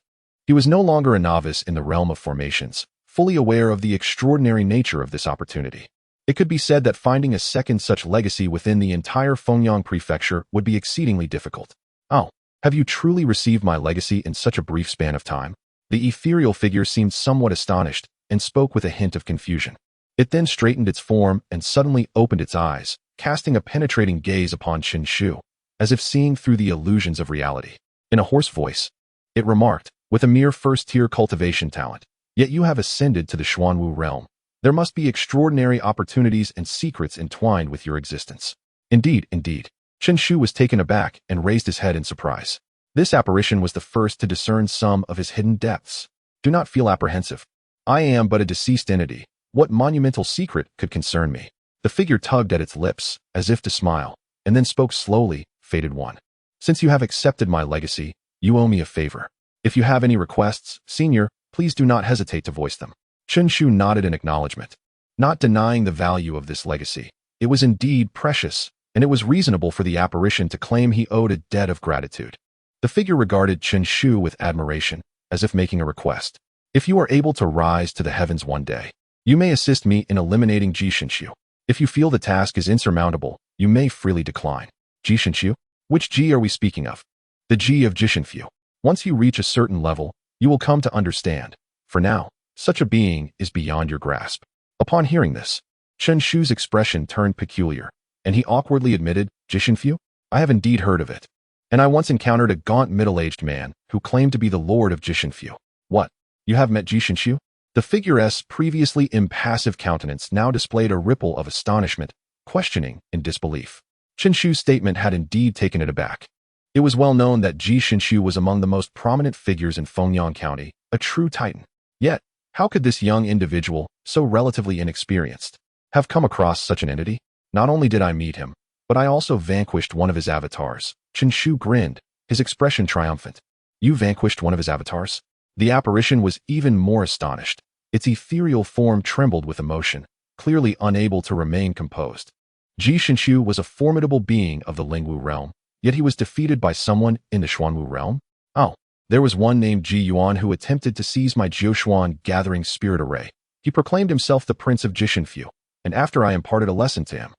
he was no longer a novice in the realm of formations, fully aware of the extraordinary nature of this opportunity. It could be said that finding a second such legacy within the entire Fengyang prefecture would be exceedingly difficult. Oh, have you truly received my legacy in such a brief span of time? The ethereal figure seemed somewhat astonished and spoke with a hint of confusion. It then straightened its form and suddenly opened its eyes, casting a penetrating gaze upon Chen Shu, as if seeing through the illusions of reality. In a hoarse voice, it remarked, with a mere first-tier cultivation talent, yet you have ascended to the Xuanwu realm. There must be extraordinary opportunities and secrets entwined with your existence. Indeed, indeed. Chen Shu was taken aback and raised his head in surprise. This apparition was the first to discern some of his hidden depths. Do not feel apprehensive. I am but a deceased entity. What monumental secret could concern me? The figure tugged at its lips, as if to smile, and then spoke slowly, fated one. Since you have accepted my legacy, you owe me a favor. If you have any requests, senior, please do not hesitate to voice them. Chen Shu nodded in acknowledgement, not denying the value of this legacy. It was indeed precious, and it was reasonable for the apparition to claim he owed a debt of gratitude. The figure regarded Chen Shu with admiration, as if making a request. If you are able to rise to the heavens one day, you may assist me in eliminating Ji Shu. If you feel the task is insurmountable, you may freely decline. Ji Shu? Which Ji are we speaking of? The Ji of Jishinfu. Once you reach a certain level, you will come to understand. For now, such a being is beyond your grasp. Upon hearing this, Chen Shu's expression turned peculiar, and he awkwardly admitted, Jishinfu? I have indeed heard of it. And I once encountered a gaunt middle-aged man who claimed to be the lord of Jishinfu. What? You have met Ji Shu? The figure's previously impassive countenance now displayed a ripple of astonishment, questioning, and disbelief. Chen Shu's statement had indeed taken it aback. It was well known that Ji Shu was among the most prominent figures in Fengyang County, a true titan. Yet, how could this young individual, so relatively inexperienced, have come across such an entity? Not only did I meet him, but I also vanquished one of his avatars. Chen Shu grinned, his expression triumphant. You vanquished one of his avatars? The apparition was even more astonished. Its ethereal form trembled with emotion, clearly unable to remain composed. Ji Shu was a formidable being of the Lingwu realm, yet he was defeated by someone in the Xuanwu realm? Oh, there was one named Ji Yuan who attempted to seize my Jiuxuan gathering spirit array. He proclaimed himself the Prince of Jishinfu, and after I imparted a lesson to him,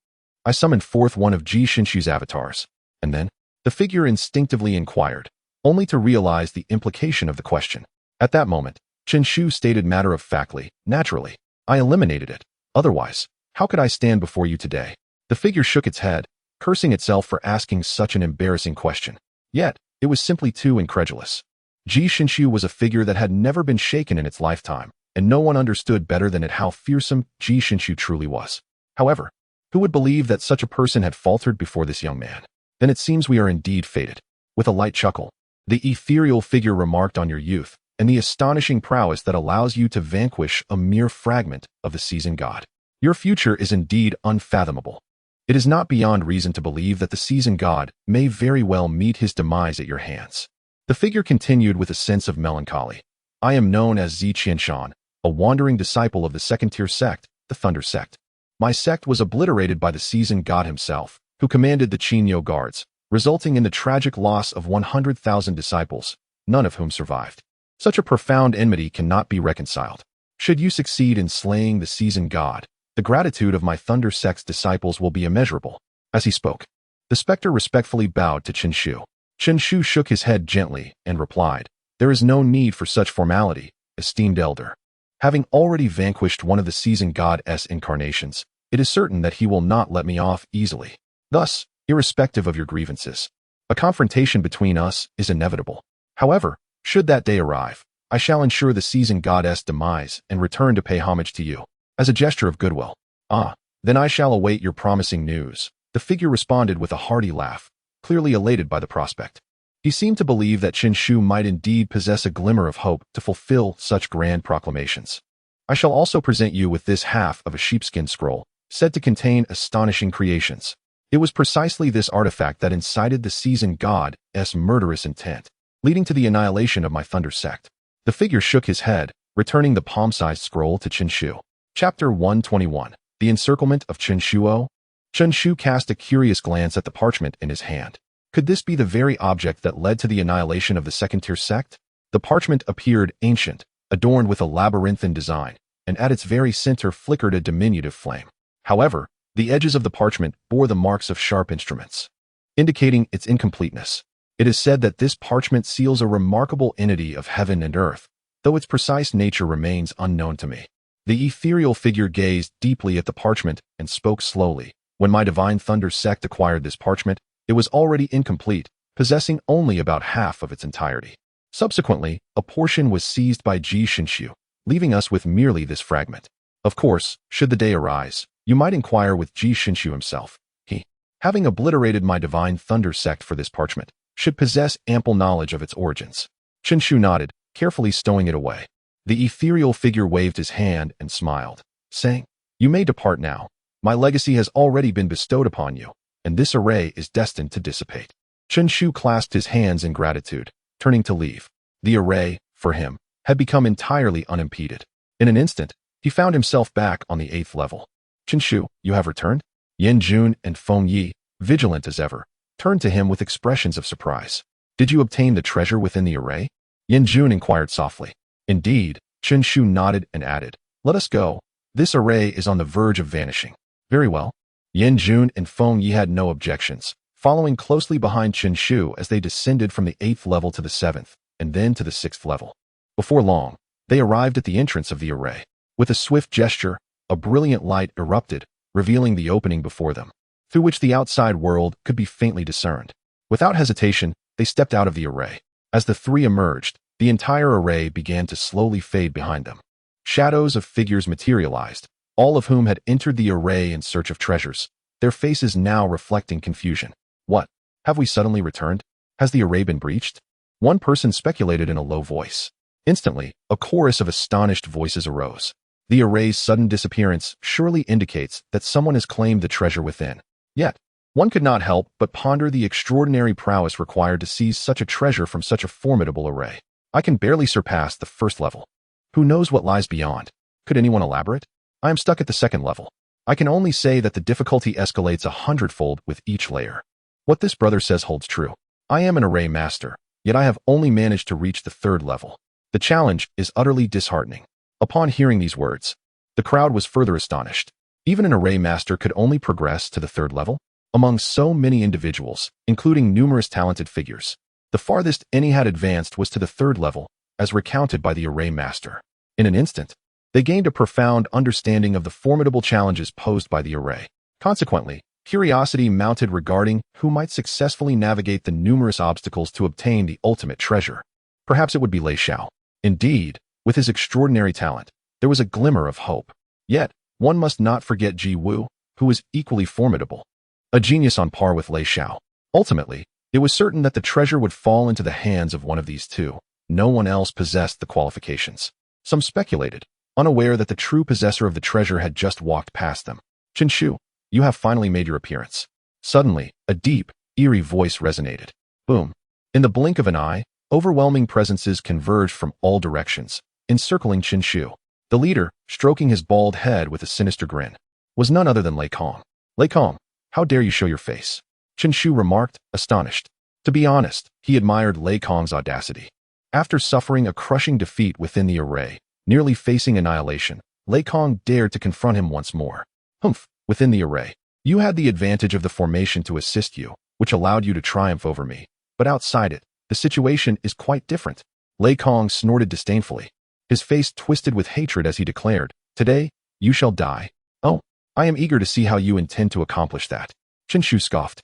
I summoned forth one of Ji Shu's avatars. And then, the figure instinctively inquired, only to realize the implication of the question. At that moment, Chen Shu stated matter-of-factly, naturally, I eliminated it. Otherwise, how could I stand before you today? The figure shook its head, cursing itself for asking such an embarrassing question. Yet, it was simply too incredulous. Ji Shu was a figure that had never been shaken in its lifetime, and no one understood better than it how fearsome Ji Shu truly was. However, who would believe that such a person had faltered before this young man? Then it seems we are indeed fated. With a light chuckle, the ethereal figure remarked on your youth, and the astonishing prowess that allows you to vanquish a mere fragment of the seasoned god. Your future is indeed unfathomable. It is not beyond reason to believe that the seasoned god may very well meet his demise at your hands. The figure continued with a sense of melancholy. I am known as Zi Qianshan, a wandering disciple of the second-tier sect, the Thunder Sect. My sect was obliterated by the seasoned god himself, who commanded the Qinyo guards, resulting in the tragic loss of 100,000 disciples, none of whom survived. Such a profound enmity cannot be reconciled. Should you succeed in slaying the seasoned god, the gratitude of my Thunder Sect's disciples will be immeasurable. As he spoke, the specter respectfully bowed to Chen Shu. Chen Shu shook his head gently and replied, There is no need for such formality, esteemed elder. Having already vanquished one of the seasoned god's incarnations, it is certain that he will not let me off easily. Thus, irrespective of your grievances, a confrontation between us is inevitable. However, should that day arrive, I shall ensure the seasoned god's demise and return to pay homage to you, as a gesture of goodwill. Ah, then I shall await your promising news. The figure responded with a hearty laugh, clearly elated by the prospect. He seemed to believe that Chen Shu might indeed possess a glimmer of hope to fulfill such grand proclamations. I shall also present you with this half of a sheepskin scroll, said to contain astonishing creations. It was precisely this artifact that incited the seasoned god's murderous intent, leading to the annihilation of my Thunder Sect. The figure shook his head, returning the palm-sized scroll to Chen Shu. Chapter 121. The Encirclement of Chen Shuo. Chen Shu cast a curious glance at the parchment in his hand. Could this be the very object that led to the annihilation of the second-tier sect? The parchment appeared ancient, adorned with a labyrinthine design, and at its very center flickered a diminutive flame. However, the edges of the parchment bore the marks of sharp instruments, indicating its incompleteness. It is said that this parchment seals a remarkable entity of heaven and earth, though its precise nature remains unknown to me. The ethereal figure gazed deeply at the parchment and spoke slowly. When my divine Thunder Sect acquired this parchment, it was already incomplete, possessing only about half of its entirety. Subsequently, a portion was seized by Ji Shu, leaving us with merely this fragment. Of course, should the day arise, you might inquire with Ji Shu himself. He, having obliterated my divine Thunder Sect for this parchment, should possess ample knowledge of its origins. Chen Shu nodded, carefully stowing it away. The ethereal figure waved his hand and smiled, saying, You may depart now. My legacy has already been bestowed upon you, and this array is destined to dissipate. Chen Shu clasped his hands in gratitude, turning to leave. The array, for him, had become entirely unimpeded. In an instant, he found himself back on the 8th level. Chen Shu, you have returned? Yen Jun and Feng Yi, vigilant as ever, turned to him with expressions of surprise. Did you obtain the treasure within the array? Yin Jun inquired softly. Indeed, Chen Shu nodded and added, let us go. This array is on the verge of vanishing. Very well. Yin Jun and Feng Yi had no objections, following closely behind Chen Shu as they descended from the 8th level to the 7th, and then to the 6th level. Before long, they arrived at the entrance of the array. With a swift gesture, a brilliant light erupted, revealing the opening before them, through which the outside world could be faintly discerned. Without hesitation, they stepped out of the array. As the three emerged, the entire array began to slowly fade behind them. Shadows of figures materialized, all of whom had entered the array in search of treasures, their faces now reflecting confusion. What? Have we suddenly returned? Has the array been breached? One person speculated in a low voice. Instantly, a chorus of astonished voices arose. The array's sudden disappearance surely indicates that someone has claimed the treasure within. Yet, one could not help but ponder the extraordinary prowess required to seize such a treasure from such a formidable array. I can barely surpass the 1st level. Who knows what lies beyond? Could anyone elaborate? I am stuck at the 2nd level. I can only say that the difficulty escalates 100-fold with each layer. What this brother says holds true. I am an array master, yet I have only managed to reach the 3rd level. The challenge is utterly disheartening. Upon hearing these words, the crowd was further astonished. Even an array master could only progress to the 3rd level? Among so many individuals, including numerous talented figures, the farthest any had advanced was to the 3rd level, as recounted by the array master. In an instant, they gained a profound understanding of the formidable challenges posed by the array. Consequently, curiosity mounted regarding who might successfully navigate the numerous obstacles to obtain the ultimate treasure. Perhaps it would be Lei Xiao. Indeed, with his extraordinary talent, there was a glimmer of hope. Yet, one must not forget Ji Wu, who was equally formidable. A genius on par with Lei Xiao. Ultimately, it was certain that the treasure would fall into the hands of one of these two. No one else possessed the qualifications. Some speculated, unaware that the true possessor of the treasure had just walked past them. Chen Shu, you have finally made your appearance. Suddenly, a deep, eerie voice resonated. Boom. In the blink of an eye, overwhelming presences converged from all directions, encircling Chen Shu. The leader, stroking his bald head with a sinister grin, was none other than Lei Kong. Lei Kong, how dare you show your face? Chen Shu remarked, astonished. To be honest, he admired Lei Kong's audacity. After suffering a crushing defeat within the array, nearly facing annihilation, Lei Kong dared to confront him once more. Humph, within the array. You had the advantage of the formation to assist you, which allowed you to triumph over me. But outside it, the situation is quite different. Lei Kong snorted disdainfully. His face twisted with hatred as he declared, Today, you shall die. Oh, I am eager to see how you intend to accomplish that. Chen Shu scoffed.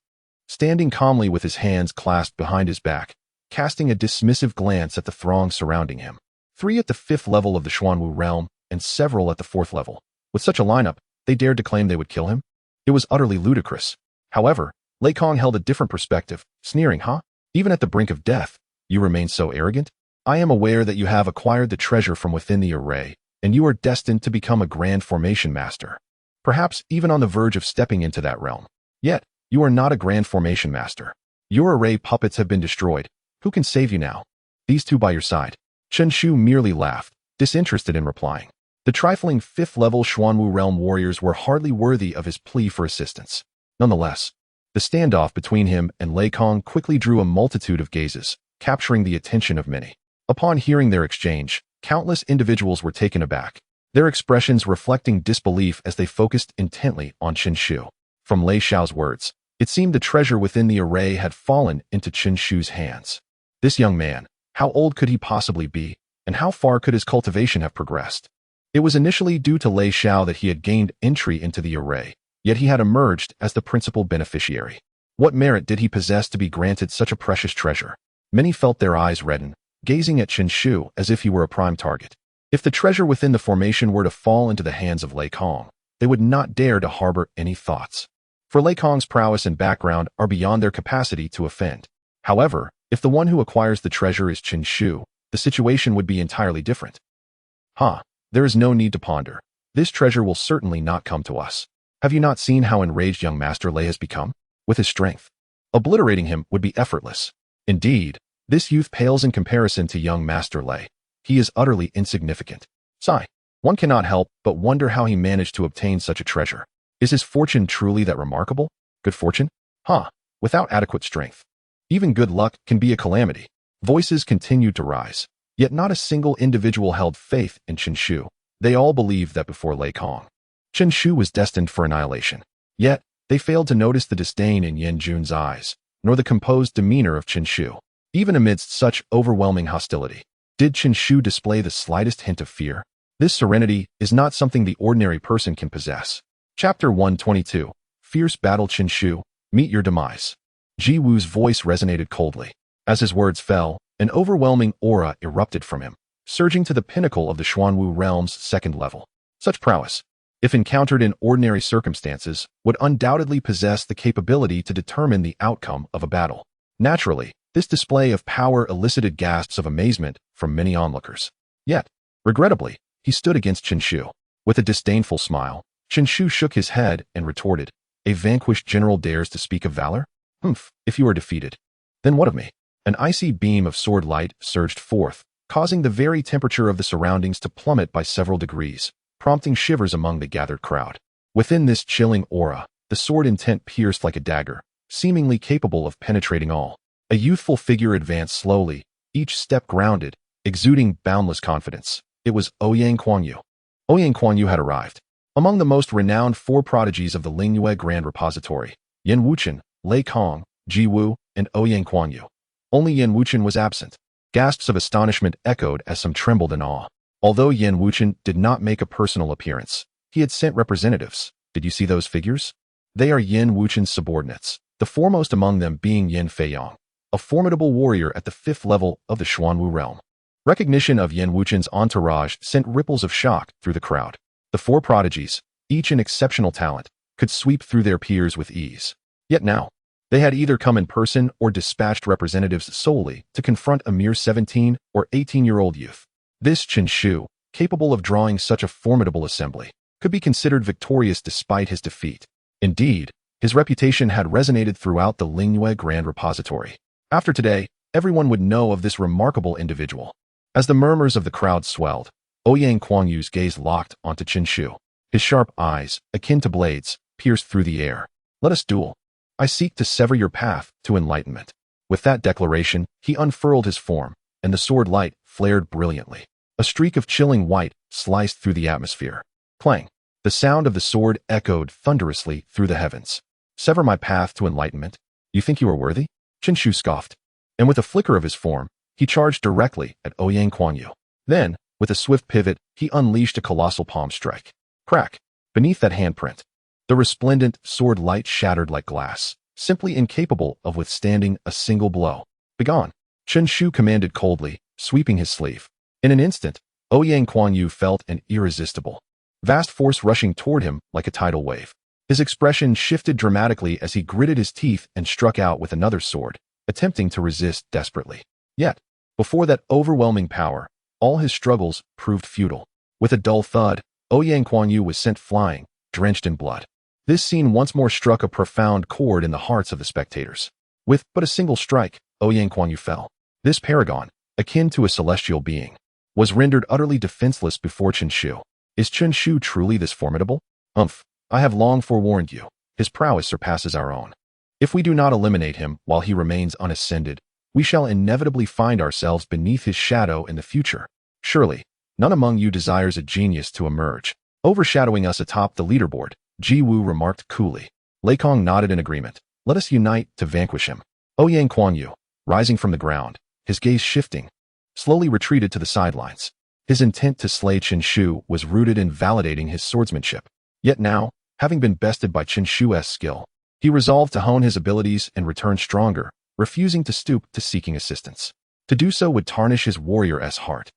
Standing calmly with his hands clasped behind his back, casting a dismissive glance at the throng surrounding him. 3 at the 5th level of the Xuanwu realm, and several at the 4th level. With such a lineup, they dared to claim they would kill him? It was utterly ludicrous. However, Lei Kong held a different perspective, sneering, huh? Even at the brink of death, you remain so arrogant? I am aware that you have acquired the treasure from within the array, and you are destined to become a grand formation master. Perhaps even on the verge of stepping into that realm. Yet, you are not a grand formation master. Your array puppets have been destroyed. Who can save you now? These two by your side. Chen Shu merely laughed, disinterested in replying. The trifling 5th-level Xuanwu realm warriors were hardly worthy of his plea for assistance. Nonetheless, the standoff between him and Lei Kong quickly drew a multitude of gazes, capturing the attention of many. Upon hearing their exchange, countless individuals were taken aback, their expressions reflecting disbelief as they focused intently on Chen Shu. From Lei Xiao's words, it seemed the treasure within the array had fallen into Chen Shu's hands. This young man, how old could he possibly be, and how far could his cultivation have progressed? It was initially due to Lei Xiao that he had gained entry into the array, yet he had emerged as the principal beneficiary. What merit did he possess to be granted such a precious treasure? Many felt their eyes redden, gazing at Chen Shu as if he were a prime target. If the treasure within the formation were to fall into the hands of Lei Kong, they would not dare to harbor any thoughts. For Lei Kong's prowess and background are beyond their capacity to offend. However, if the one who acquires the treasure is Chen Shu, the situation would be entirely different. There is no need to ponder. This treasure will certainly not come to us. Have you not seen how enraged young Master Lei has become? With his strength, obliterating him would be effortless. Indeed, this youth pales in comparison to young Master Lei. He is utterly insignificant. Sigh. One cannot help but wonder how he managed to obtain such a treasure. Is his fortune truly that remarkable? Good fortune? Without adequate strength. Even good luck can be a calamity. Voices continued to rise, yet not a single individual held faith in Chen Shu. They all believed that before Lei Kong, Chen Shu was destined for annihilation. Yet, they failed to notice the disdain in Yan Jun's eyes, nor the composed demeanor of Chen Shu. Even amidst such overwhelming hostility, did Chen Shu display the slightest hint of fear? This serenity is not something the ordinary person can possess. Chapter 122. Fierce Battle. Chen Shu, meet your demise. Ji Wu's voice resonated coldly. As his words fell, an overwhelming aura erupted from him, surging to the pinnacle of the Xuanwu realm's second level. Such prowess, if encountered in ordinary circumstances, would undoubtedly possess the capability to determine the outcome of a battle. Naturally, this display of power elicited gasps of amazement from many onlookers. Yet, regrettably, he stood against Chen Shu. With a disdainful smile, Chen Shu shook his head and retorted, "A vanquished general dares to speak of valor? If you are defeated, then what of me?" An icy beam of sword light surged forth, causing the very temperature of the surroundings to plummet by several degrees, prompting shivers among the gathered crowd. Within this chilling aura, the sword intent pierced like a dagger, seemingly capable of penetrating all. A youthful figure advanced slowly, each step grounded, exuding boundless confidence. It was Ouyang Kuangyu. Ouyang Kuangyu had arrived. Among the most renowned four prodigies of the Lingyue Grand Repository, Yan Wuchen, Lei Kong, Ji Wu, and Ouyang Kuangyu. Only Yan Wuchen was absent. Gasps of astonishment echoed as some trembled in awe. Although Yan Wuchen did not make a personal appearance, he had sent representatives. Did you see those figures? They are Yan Wuchen's subordinates, the foremost among them being Yan Feiyang, a formidable warrior at the 5th level of the Xuanwu realm. Recognition of Yan Wuchen's entourage sent ripples of shock through the crowd. The four prodigies, each an exceptional talent, could sweep through their peers with ease. Yet now, they had either come in person or dispatched representatives solely to confront a mere 17 or 18-year-old youth. This Chen Shu, capable of drawing such a formidable assembly, could be considered victorious despite his defeat. Indeed, his reputation had resonated throughout the Lingyue Grand Repository. After today, everyone would know of this remarkable individual. As the murmurs of the crowd swelled, Ouyang Kuangyu's gaze locked onto Chen Shu. His sharp eyes, akin to blades, pierced through the air. "Let us duel. I seek to sever your path to enlightenment." With that declaration, he unfurled his form, and the sword light flared brilliantly. A streak of chilling white sliced through the atmosphere. Clang! The sound of the sword echoed thunderously through the heavens. "Sever my path to enlightenment? You think you are worthy?" Chen Shu scoffed. And with a flicker of his form, he charged directly at Ouyang Kuangyu. Then, with a swift pivot, he unleashed a colossal palm strike. Crack! Beneath that handprint, the resplendent sword light shattered like glass, simply incapable of withstanding a single blow. "Begone!" Chen Shu commanded coldly, sweeping his sleeve. In an instant, Ouyang Kuangyu felt an irresistible, vast force rushing toward him like a tidal wave. His expression shifted dramatically as he gritted his teeth and struck out with another sword, attempting to resist desperately. Yet, before that overwhelming power, all his struggles proved futile. With a dull thud, Ouyang Kuangyu was sent flying, drenched in blood. This scene once more struck a profound chord in the hearts of the spectators. With but a single strike, Ouyang Kuangyu fell. This paragon, akin to a celestial being, was rendered utterly defenseless before Chen Shu. Is Chen Shu truly this formidable? I have long forewarned you. His prowess surpasses our own. If we do not eliminate him while he remains unascended, we shall inevitably find ourselves beneath his shadow in the future. Surely, none among you desires a genius to emerge, overshadowing us atop the leaderboard, Ji Wu remarked coolly. Lei Kong nodded in agreement. Let us unite to vanquish him. Ouyang Kuangyu, rising from the ground, his gaze shifting, slowly retreated to the sidelines. His intent to slay Chen Shu was rooted in validating his swordsmanship. Yet now, having been bested by Chen Shu's skill, he resolved to hone his abilities and return stronger, refusing to stoop to seeking assistance. To do so would tarnish his warrior's heart.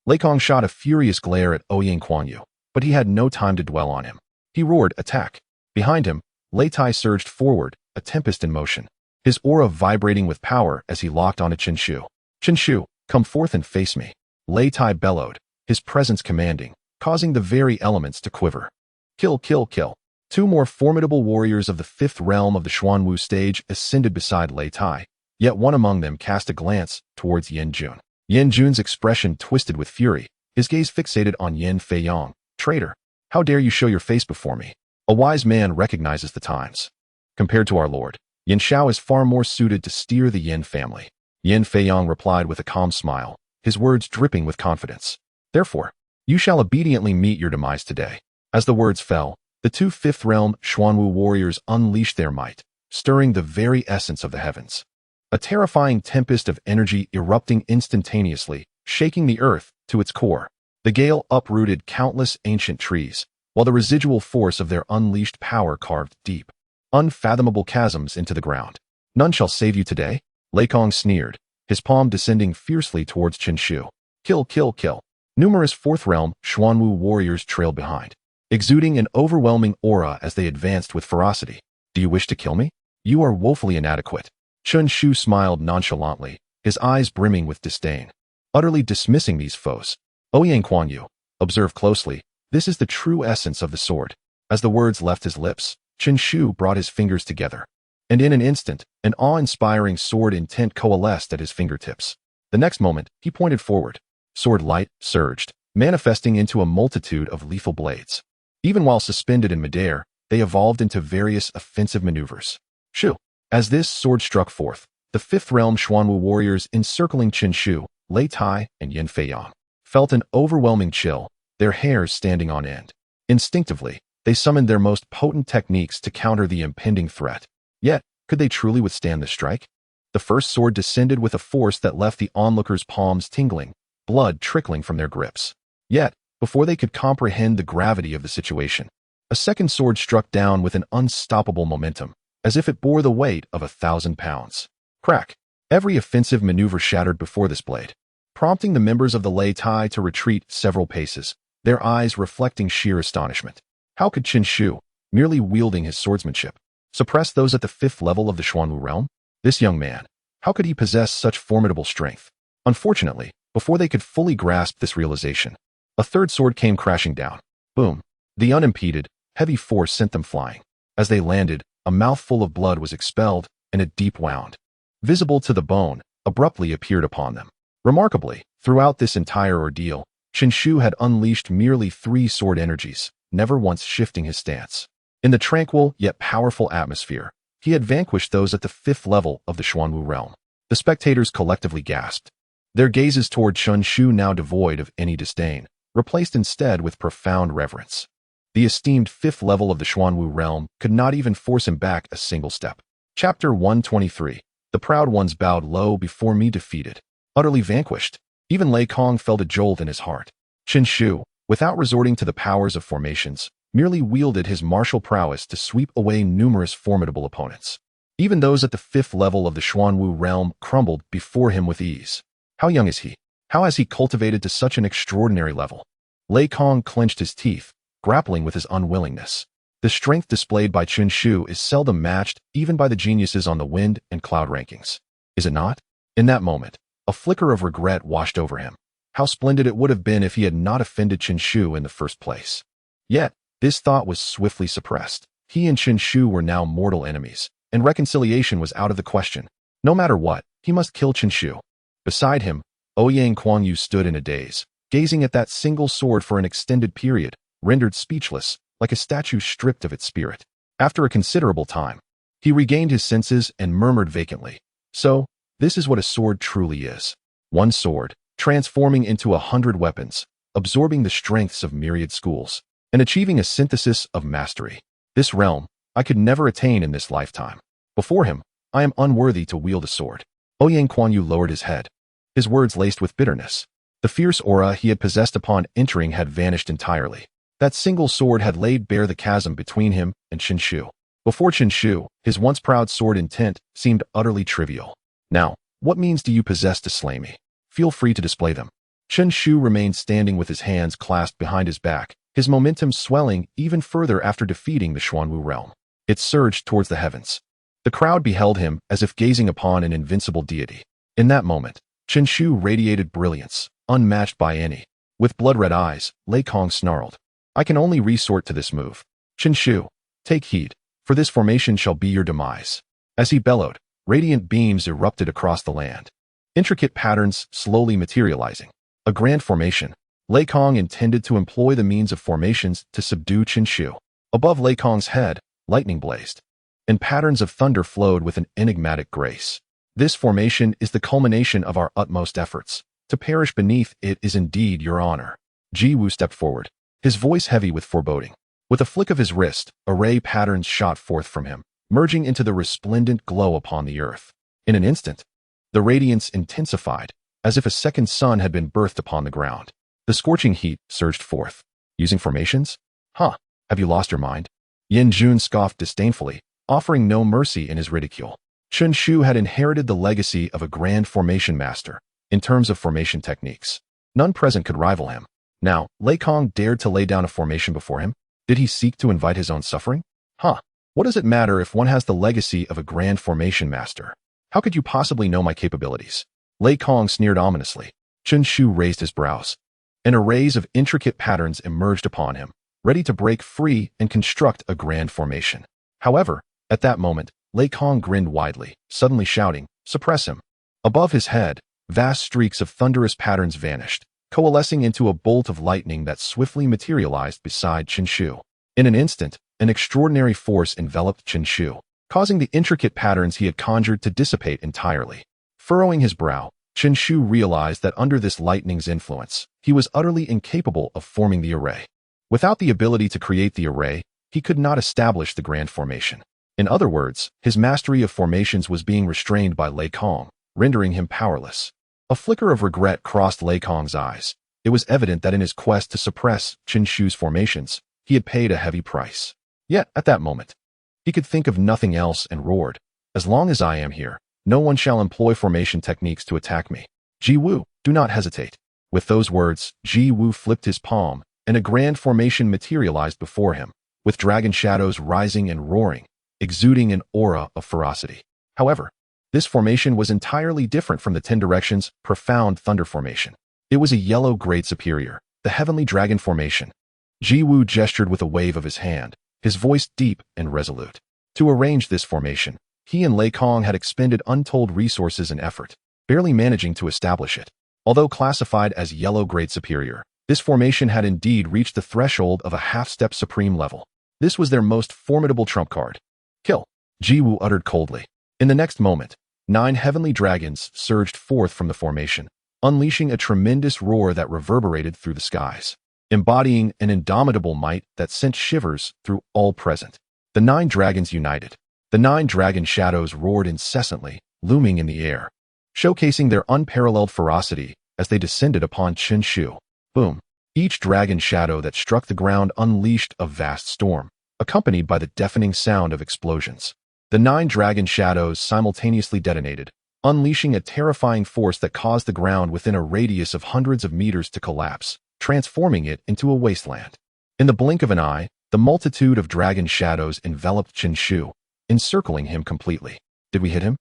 Lei Kong shot a furious glare at Ouyang Kuangyu, but he had no time to dwell on him. He roared, "Attack!" Behind him, Lei Tai surged forward, a tempest in motion, his aura vibrating with power as he locked onto Chen Shu. "Chen Shu, come forth and face me," Lei Tai bellowed, his presence commanding, causing the very elements to quiver. Kill, kill, kill. Two more formidable warriors of the 5th realm of the Xuanwu stage ascended beside Lei Tai, yet one among them cast a glance towards Yan Jun. Yan Jun's expression twisted with fury, his gaze fixated on Yan Feiyang. "Traitor, how dare you show your face before me? A wise man recognizes the times. Compared to our lord, Yin Xiao is far more suited to steer the Yin family. Yin Feiyang replied with a calm smile, his words dripping with confidence. Therefore, you shall obediently meet your demise today. As the words fell, the two fifth realm Xuanwu warriors unleashed their might, stirring the very essence of the heavens. A terrifying tempest of energy erupting instantaneously, shaking the earth to its core. The gale uprooted countless ancient trees, while the residual force of their unleashed power carved deep, unfathomable chasms into the ground. None shall save you today? Lei Kong sneered, his palm descending fiercely towards Qin Shu. Kill, kill, kill. Numerous fourth realm Xuanwu warriors trailed behind, exuding an overwhelming aura as they advanced with ferocity. Do you wish to kill me? You are woefully inadequate. Qin Shu smiled nonchalantly, his eyes brimming with disdain, utterly dismissing these foes. Ouyang Kuan-yu, observe closely, this is the true essence of the sword. As the words left his lips, Qin Shu brought his fingers together, and in an instant, an awe-inspiring sword intent coalesced at his fingertips. The next moment, he pointed forward. Sword light surged, manifesting into a multitude of lethal blades. Even while suspended in midair, they evolved into various offensive maneuvers. Shu. As this sword struck forth, the fifth realm Xuanwu warriors encircling Qin Shu, Lei Tai, and Yin Feiyang felt an overwhelming chill, their hairs standing on end. Instinctively, they summoned their most potent techniques to counter the impending threat. Yet, could they truly withstand the strike? The first sword descended with a force that left the onlookers' palms tingling, blood trickling from their grips. Yet, before they could comprehend the gravity of the situation, a second sword struck down with an unstoppable momentum, as if it bore the weight of 1,000 pounds. Crack! Every offensive maneuver shattered before this blade, prompting the members of the Lei Tai to retreat several paces, their eyes reflecting sheer astonishment. How could Qin Shu, merely wielding his swordsmanship, suppress those at the fifth level of the Xuanwu realm? This young man, how could he possess such formidable strength? Unfortunately, before they could fully grasp this realization, a third sword came crashing down. Boom! The unimpeded, heavy force sent them flying. As they landed, a mouthful of blood was expelled, and a deep wound, visible to the bone, abruptly appeared upon them. Remarkably, throughout this entire ordeal, Qin Shu had unleashed merely 3 sword energies, never once shifting his stance. In the tranquil yet powerful atmosphere, he had vanquished those at the fifth level of the Xuanwu realm. The spectators collectively gasped, their gazes toward Qin Shu now devoid of any disdain, replaced instead with profound reverence. The esteemed fifth level of the Xuanwu realm could not even force him back a single step. Chapter 123. The proud ones bowed low before me defeated. Utterly vanquished, even Lei Kong felt a jolt in his heart. Qin Shu, without resorting to the powers of formations, merely wielded his martial prowess to sweep away numerous formidable opponents. Even those at the fifth level of the Xuanwu realm crumbled before him with ease. How young is he? How has he cultivated to such an extraordinary level? Lei Kong clenched his teeth, grappling with his unwillingness. The strength displayed by Qin Shu is seldom matched even by the geniuses on the wind and cloud rankings. Is it not? In that moment, a flicker of regret washed over him. How splendid it would have been if he had not offended Qin Shu in the first place. Yet, this thought was swiftly suppressed. He and Qin Shu were now mortal enemies, and reconciliation was out of the question. No matter what, he must kill Qin Shu. Beside him, Ouyang Kuan-yu stood in a daze, gazing at that single sword for an extended period, rendered speechless, like a statue stripped of its spirit. After a considerable time, he regained his senses and murmured vacantly, "So, this is what a sword truly is. One sword, transforming into 100 weapons, absorbing the strengths of myriad schools, and achieving a synthesis of mastery. This realm, I could never attain in this lifetime. Before him, I am unworthy to wield a sword." Ouyang Kuan-yu lowered his head, his words laced with bitterness. The fierce aura he had possessed upon entering had vanished entirely. That single sword had laid bare the chasm between him and Qin Shu. Before Qin Shu, his once proud sword intent seemed utterly trivial. Now, what means do you possess to slay me? Feel free to display them. Qin Shu remained standing with his hands clasped behind his back, his momentum swelling even further after defeating the Xuanwu realm. It surged towards the heavens. The crowd beheld him as if gazing upon an invincible deity. In that moment, Qin Shu radiated brilliance, unmatched by any. With blood-red eyes, Lei Kong snarled, "I can only resort to this move. Qin Shu, take heed, for this formation shall be your demise." As he bellowed, radiant beams erupted across the land, intricate patterns slowly materializing. A grand formation. Lei Kong intended to employ the means of formations to subdue Qin Shu. Above Lei Kong's head, lightning blazed. and patterns of thunder flowed with an enigmatic grace. This formation is the culmination of our utmost efforts. To perish beneath it is indeed your honor. Ji-woo stepped forward, his voice heavy with foreboding. With a flick of his wrist, array patterns shot forth from him, merging into the resplendent glow upon the earth. In an instant, the radiance intensified, as if a second sun had been birthed upon the ground. The scorching heat surged forth. Using formations? Huh, have you lost your mind? Yin Jun scoffed disdainfully, offering no mercy in his ridicule. Chun Shu had inherited the legacy of a grand formation master. In terms of formation techniques, none present could rival him. Now, Lei Kong dared to lay down a formation before him? Did he seek to invite his own suffering? Huh, what does it matter if one has the legacy of a grand formation master? How could you possibly know my capabilities? Lei Kong sneered ominously. Chun Shu raised his brows. An array of intricate patterns emerged upon him, ready to break free and construct a grand formation. However, at that moment, Lei Kong grinned widely, suddenly shouting, "Suppress him." Above his head, vast streaks of thunderous patterns vanished, coalescing into a bolt of lightning that swiftly materialized beside Chun Shu. In an instant, an extraordinary force enveloped Chun Shu, causing the intricate patterns he had conjured to dissipate entirely. Furrowing his brow, Chun Shu realized that under this lightning's influence, he was utterly incapable of forming the array. Without the ability to create the array, he could not establish the grand formation. In other words, his mastery of formations was being restrained by Lei Kong, rendering him powerless. A flicker of regret crossed Lei Kong's eyes. It was evident that in his quest to suppress Chun Shu's formations, he had paid a heavy price. Yet, at that moment, he could think of nothing else and roared, "As long as I am here, no one shall employ formation techniques to attack me. Ji-woo, do not hesitate." With those words, Ji-woo flipped his palm, and a grand formation materialized before him, with dragon shadows rising and roaring, exuding an aura of ferocity. However, this formation was entirely different from the 10 Directions' profound thunder formation. It was a yellow grade superior, the heavenly dragon formation. Ji-woo gestured with a wave of his hand, his voice deep and resolute. To arrange this formation, he and Lei Kong had expended untold resources and effort, barely managing to establish it. Although classified as yellow grade superior, this formation had indeed reached the threshold of a half-step supreme level. This was their most formidable trump card. "Kill," Ji-woo uttered coldly. In the next moment, 9 heavenly dragons surged forth from the formation, unleashing a tremendous roar that reverberated through the skies, embodying an indomitable might that sent shivers through all present. The 9 dragons united. The 9 dragon shadows roared incessantly, looming in the air, showcasing their unparalleled ferocity as they descended upon Chun Shu. Boom! Each dragon shadow that struck the ground unleashed a vast storm, accompanied by the deafening sound of explosions. The 9 dragon shadows simultaneously detonated, unleashing a terrifying force that caused the ground within a radius of hundreds of meters to collapse, transforming it into a wasteland. In the blink of an eye, the multitude of dragon shadows enveloped Chun Shu, encircling him completely. Did we hit him?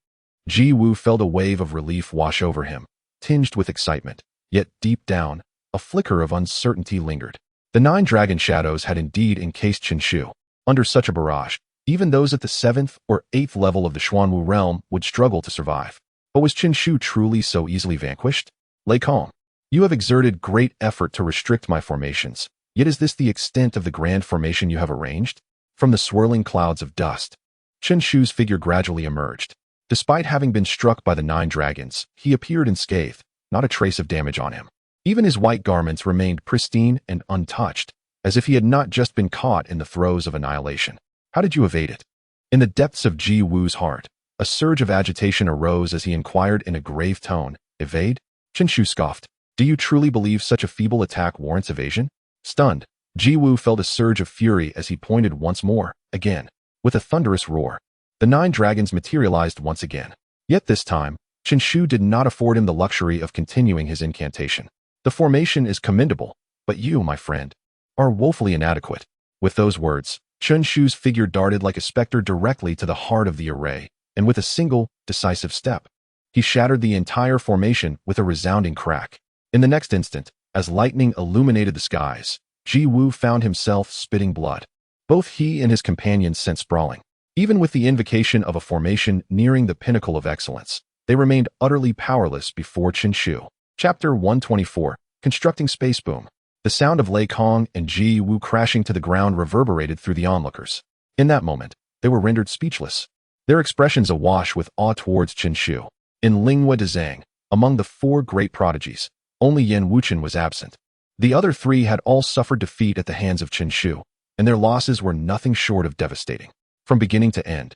Ji-woo felt a wave of relief wash over him, tinged with excitement, yet deep down, a flicker of uncertainty lingered. The 9 dragon shadows had indeed encased Chun Shu. Under such a barrage, even those at the 7th or 8th level of the Xuanwu realm would struggle to survive. But was Chun Shu truly so easily vanquished? Lei Kong, you have exerted great effort to restrict my formations, yet is this the extent of the grand formation you have arranged? From the swirling clouds of dust, Chun Shu's figure gradually emerged. Despite having been struck by the 9 dragons, he appeared unscathed, not a trace of damage on him. Even his white garments remained pristine and untouched, as if he had not just been caught in the throes of annihilation. How did you evade it? In the depths of Ji-woo's heart, a surge of agitation arose as he inquired in a grave tone, "Evade?" Chun Shu scoffed. "Do you truly believe such a feeble attack warrants evasion?" Stunned, Ji-woo felt a surge of fury as he pointed once more, again. With a thunderous roar, the 9 dragons materialized once again. Yet this time, Chun Shu did not afford him the luxury of continuing his incantation. "The formation is commendable, but you, my friend, are woefully inadequate." With those words, Chun Shu's figure darted like a specter directly to the heart of the array, and with a single, decisive step, he shattered the entire formation with a resounding crack. In the next instant, as lightning illuminated the skies, Ji-woo found himself spitting blood. Both he and his companions sent sprawling. Even with the invocation of a formation nearing the pinnacle of excellence, they remained utterly powerless before Chun Shu. Chapter 124, Constructing Space Boom. The sound of Lei Kong and Ji-woo crashing to the ground reverberated through the onlookers. In that moment, they were rendered speechless, their expressions awash with awe towards Chen Shu. In Lingua de Zhang, among the four great prodigies, only Yan Wuchen was absent. The other three had all suffered defeat at the hands of Chen Shu, and their losses were nothing short of devastating. From beginning to end,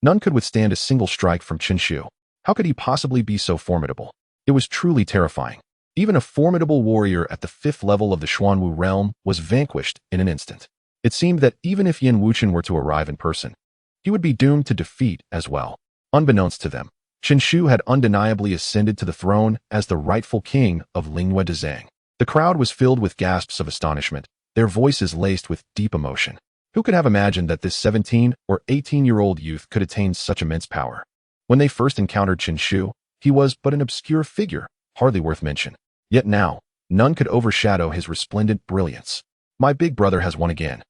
none could withstand a single strike from Chen Shu. How could he possibly be so formidable? It was truly terrifying. Even a formidable warrior at the 5th level of the Xuanwu realm was vanquished in an instant. It seemed that even if Yan Wuchen were to arrive in person, he would be doomed to defeat as well. Unbeknownst to them, Chen Shu had undeniably ascended to the throne as the rightful king of Lingua de Zhang. The crowd was filled with gasps of astonishment, their voices laced with deep emotion. Who could have imagined that this 17 or 18-year-old youth could attain such immense power? When they first encountered Chen Shu, he was but an obscure figure, hardly worth mention. Yet now, none could overshadow his resplendent brilliance. My big brother has won again,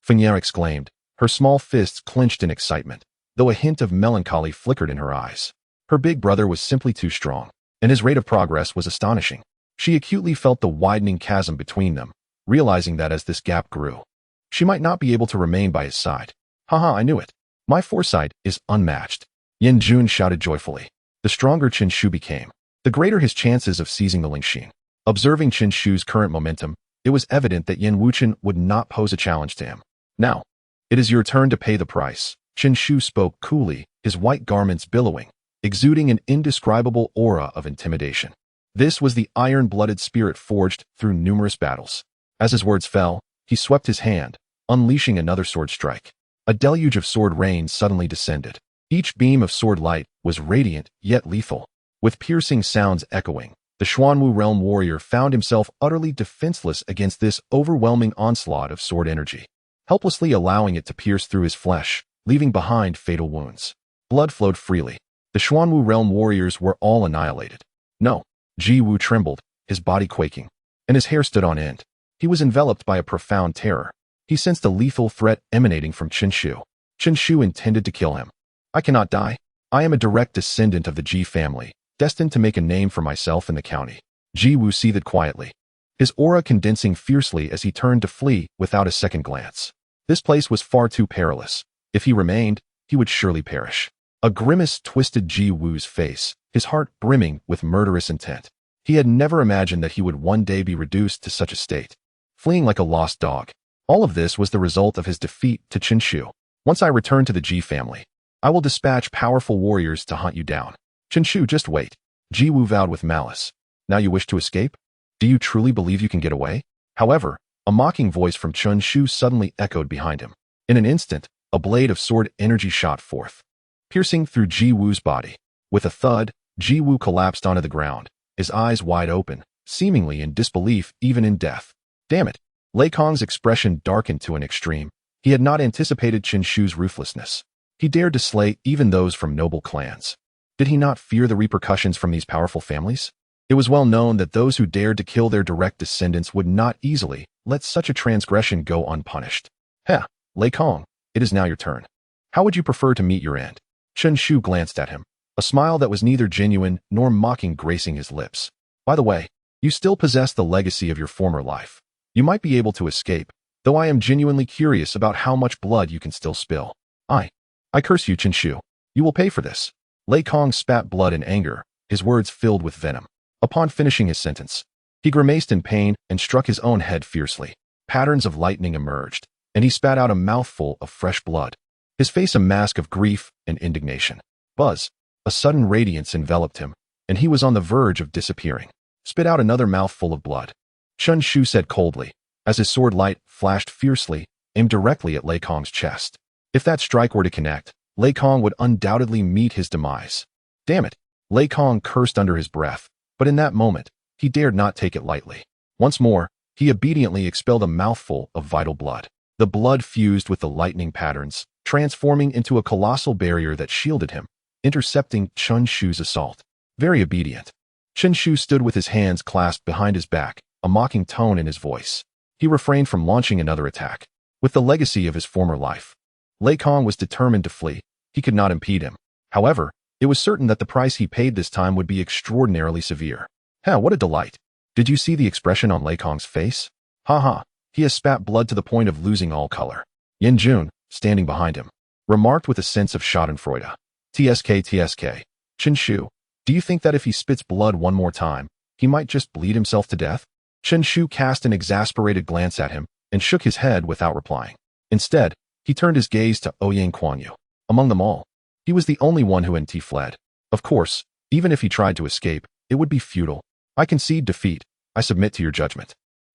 Fennier exclaimed, her small fists clenched in excitement, though a hint of melancholy flickered in her eyes. Her big brother was simply too strong, and his rate of progress was astonishing. She acutely felt the widening chasm between them, realizing that as this gap grew, she might not be able to remain by his side. Haha, I knew it. My foresight is unmatched. Yan Jun shouted joyfully. The stronger Chen Shu became, the greater his chances of seizing the Lingxin. Observing Chen Shu's current momentum, it was evident that Yan Wuchen would not pose a challenge to him. Now, it is your turn to pay the price. Chen Shu spoke coolly, his white garments billowing, exuding an indescribable aura of intimidation. This was the iron-blooded spirit forged through numerous battles. As his words fell, he swept his hand, unleashing another sword strike. A deluge of sword rain suddenly descended. Each beam of sword light was radiant yet lethal. With piercing sounds echoing, the Xuanwu realm warrior found himself utterly defenseless against this overwhelming onslaught of sword energy, helplessly allowing it to pierce through his flesh, leaving behind fatal wounds. Blood flowed freely. The Xuanwu realm warriors were all annihilated. No, Ji Wu trembled, his body quaking, and his hair stood on end. He was enveloped by a profound terror. He sensed a lethal threat emanating from Chen Shu. Chen Shu intended to kill him. I cannot die. I am a direct descendant of the Ji family, destined to make a name for myself in the county. Ji Wu seethed quietly, his aura condensing fiercely as he turned to flee without a second glance. This place was far too perilous. If he remained, he would surely perish. A grimace twisted Ji Wu's face, his heart brimming with murderous intent. He had never imagined that he would one day be reduced to such a state, fleeing like a lost dog. All of this was the result of his defeat to Chen Shu. Once I return to the Ji family, I will dispatch powerful warriors to hunt you down. Chen Shu, just wait. Ji Wu vowed with malice. Now you wish to escape? Do you truly believe you can get away? However, a mocking voice from Chen Shu suddenly echoed behind him. In an instant, a blade of sword energy shot forth, piercing through Ji Wu's body. With a thud, Ji Wu collapsed onto the ground, his eyes wide open, seemingly in disbelief even in death. Damn it! Lei Kong's expression darkened to an extreme. He had not anticipated Chen Shu's ruthlessness. He dared to slay even those from noble clans. Did he not fear the repercussions from these powerful families? It was well known that those who dared to kill their direct descendants would not easily let such a transgression go unpunished. Heh, Lei Kong, it is now your turn. How would you prefer to meet your end? Chen Shu glanced at him, a smile that was neither genuine nor mocking gracing his lips. By the way, you still possess the legacy of your former life. You might be able to escape, though I am genuinely curious about how much blood you can still spill. I curse you, Chen Shu. You will pay for this. Lei Kong spat blood in anger, his words filled with venom. Upon finishing his sentence, he grimaced in pain and struck his own head fiercely. Patterns of lightning emerged, and he spat out a mouthful of fresh blood, his face a mask of grief and indignation. Buzz! A sudden radiance enveloped him, and he was on the verge of disappearing. Spit out another mouthful of blood. Chen Shu said coldly, as his sword light flashed fiercely, aimed directly at Lei Kong's chest. If that strike were to connect, Lei Kong would undoubtedly meet his demise. Damn it! Lei Kong cursed under his breath, but in that moment, he dared not take it lightly. Once more, he obediently expelled a mouthful of vital blood. The blood fused with the lightning patterns, transforming into a colossal barrier that shielded him, intercepting Chen Shu's assault. Very obedient. Chen Shu stood with his hands clasped behind his back, a mocking tone in his voice. He refrained from launching another attack. With the legacy of his former life, Lei Kong was determined to flee. He could not impede him. However, it was certain that the price he paid this time would be extraordinarily severe. Heh, what a delight. Did you see the expression on Lei Kong's face? Ha ha, he has spat blood to the point of losing all color. Yan Jun, standing behind him, remarked with a sense of schadenfreude. TSK. Chen Shu, do you think that if he spits blood one more time, he might just bleed himself to death? Chen Shu cast an exasperated glance at him and shook his head without replying. Instead, he turned his gaze to Ouyang Kuan-yu. Among them all, he was the only one who NT fled. Of course, even if he tried to escape, it would be futile. I concede defeat. I submit to your judgment.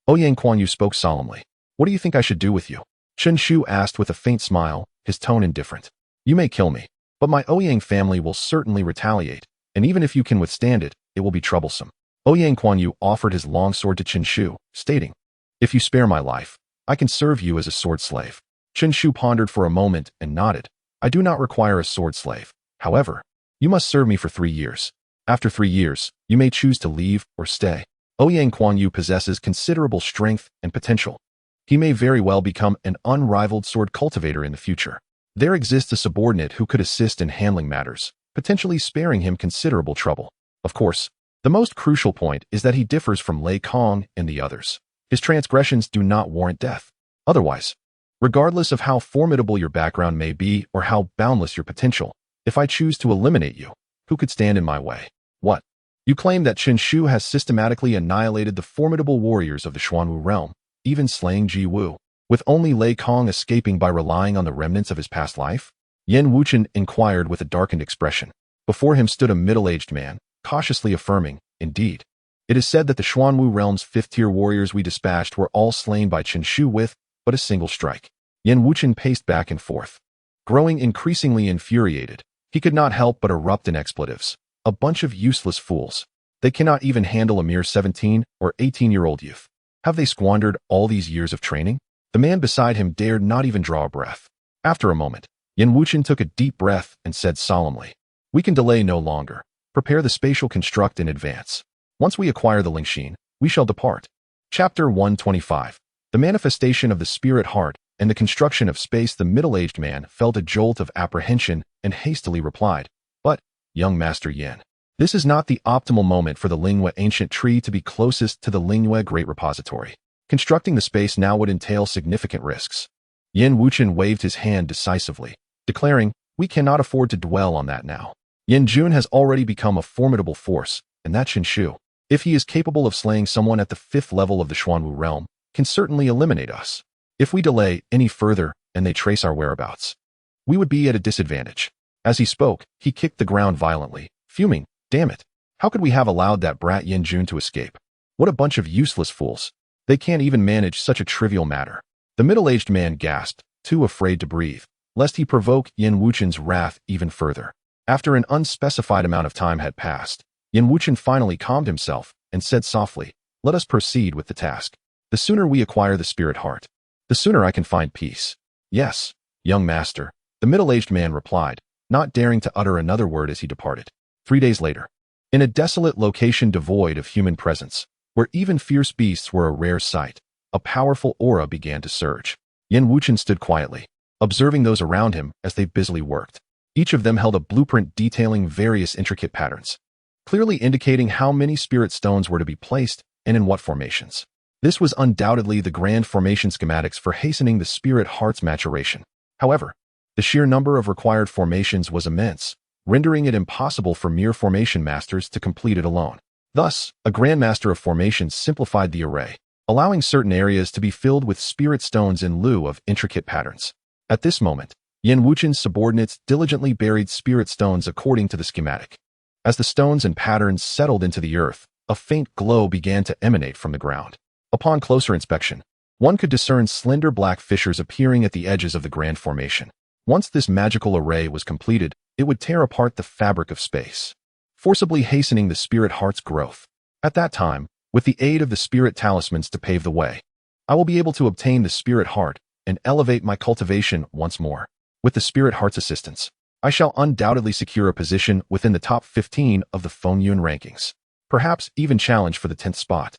Ouyang Kuan-yu spoke solemnly. What do you think I should do with you? Chen Shu asked with a faint smile, his tone indifferent. You may kill me, but my Ouyang family will certainly retaliate, and even if you can withstand it, it will be troublesome. Ouyang Kuan-yu offered his long sword to Chen Shu, stating, If you spare my life, I can serve you as a sword slave. Chen Shu pondered for a moment and nodded. I do not require a sword slave. However, you must serve me for 3 years. After 3 years, you may choose to leave or stay. Ouyang Kuan-yu possesses considerable strength and potential. He may very well become an unrivaled sword cultivator in the future. There exists a subordinate who could assist in handling matters, potentially sparing him considerable trouble. Of course, the most crucial point is that he differs from Lei Kong and the others. His transgressions do not warrant death. Otherwise, regardless of how formidable your background may be or how boundless your potential, if I choose to eliminate you, who could stand in my way? What? You claim that Chen Shu has systematically annihilated the formidable warriors of the Xuanwu realm, even slaying Ji Wu, with only Lei Kong escaping by relying on the remnants of his past life? Yan Wuchen inquired with a darkened expression. Before him stood a middle-aged man, cautiously affirming, Indeed. It is said that the Xuanwu realm's 5th-tier warriors we dispatched were all slain by Chen Shu with but a single strike. Yan Wuchen paced back and forth. Growing increasingly infuriated, he could not help but erupt in expletives. A bunch of useless fools. They cannot even handle a mere 17 or 18-year-old youth. Have they squandered all these years of training? The man beside him dared not even draw a breath. After a moment, Yan Wuchen took a deep breath and said solemnly, We can delay no longer. Prepare the spatial construct in advance. Once we acquire the Lingxin, we shall depart. Chapter 125. The manifestation of the spirit heart and the construction of space. The middle-aged man felt a jolt of apprehension and hastily replied, But, young Master Yan, this is not the optimal moment for the Lingyue ancient tree to be closest to the Lingyue Great Repository. Constructing the space now would entail significant risks. Yan Wuchen waved his hand decisively, declaring, We cannot afford to dwell on that now. Yan Jun has already become a formidable force, and that Chen Shu, if he is capable of slaying someone at the 5th level of the Xuanwu realm, can certainly eliminate us. If we delay any further and they trace our whereabouts, we would be at a disadvantage. As he spoke, he kicked the ground violently, fuming, Damn it. How could we have allowed that brat Yan Jun to escape? What a bunch of useless fools. They can't even manage such a trivial matter. The middle-aged man gasped, too afraid to breathe, lest he provoke Yan Wuchen's wrath even further. After an unspecified amount of time had passed, Yan Wuchen finally calmed himself and said softly, Let us proceed with the task. The sooner we acquire the spirit heart, the sooner I can find peace. Yes, young master, the middle-aged man replied, not daring to utter another word as he departed. 3 days later, in a desolate location devoid of human presence, where even fierce beasts were a rare sight, a powerful aura began to surge. Yan Wuchen stood quietly, observing those around him as they busily worked. Each of them held a blueprint detailing various intricate patterns, clearly indicating how many spirit stones were to be placed and in what formations. This was undoubtedly the grand formation schematics for hastening the spirit heart's maturation. However, the sheer number of required formations was immense, rendering it impossible for mere formation masters to complete it alone. Thus, a grandmaster of formations simplified the array, allowing certain areas to be filled with spirit stones in lieu of intricate patterns. At this moment, Yan Wuchen's subordinates diligently buried spirit stones according to the schematic. As the stones and patterns settled into the earth, a faint glow began to emanate from the ground. Upon closer inspection, one could discern slender black fissures appearing at the edges of the grand formation. Once this magical array was completed, it would tear apart the fabric of space, forcibly hastening the spirit heart's growth. At that time, with the aid of the spirit talismans to pave the way, I will be able to obtain the spirit heart and elevate my cultivation once more. With the spirit heart's assistance, I shall undoubtedly secure a position within the top 15 of the Fengyun rankings, perhaps even challenge for the 10th spot.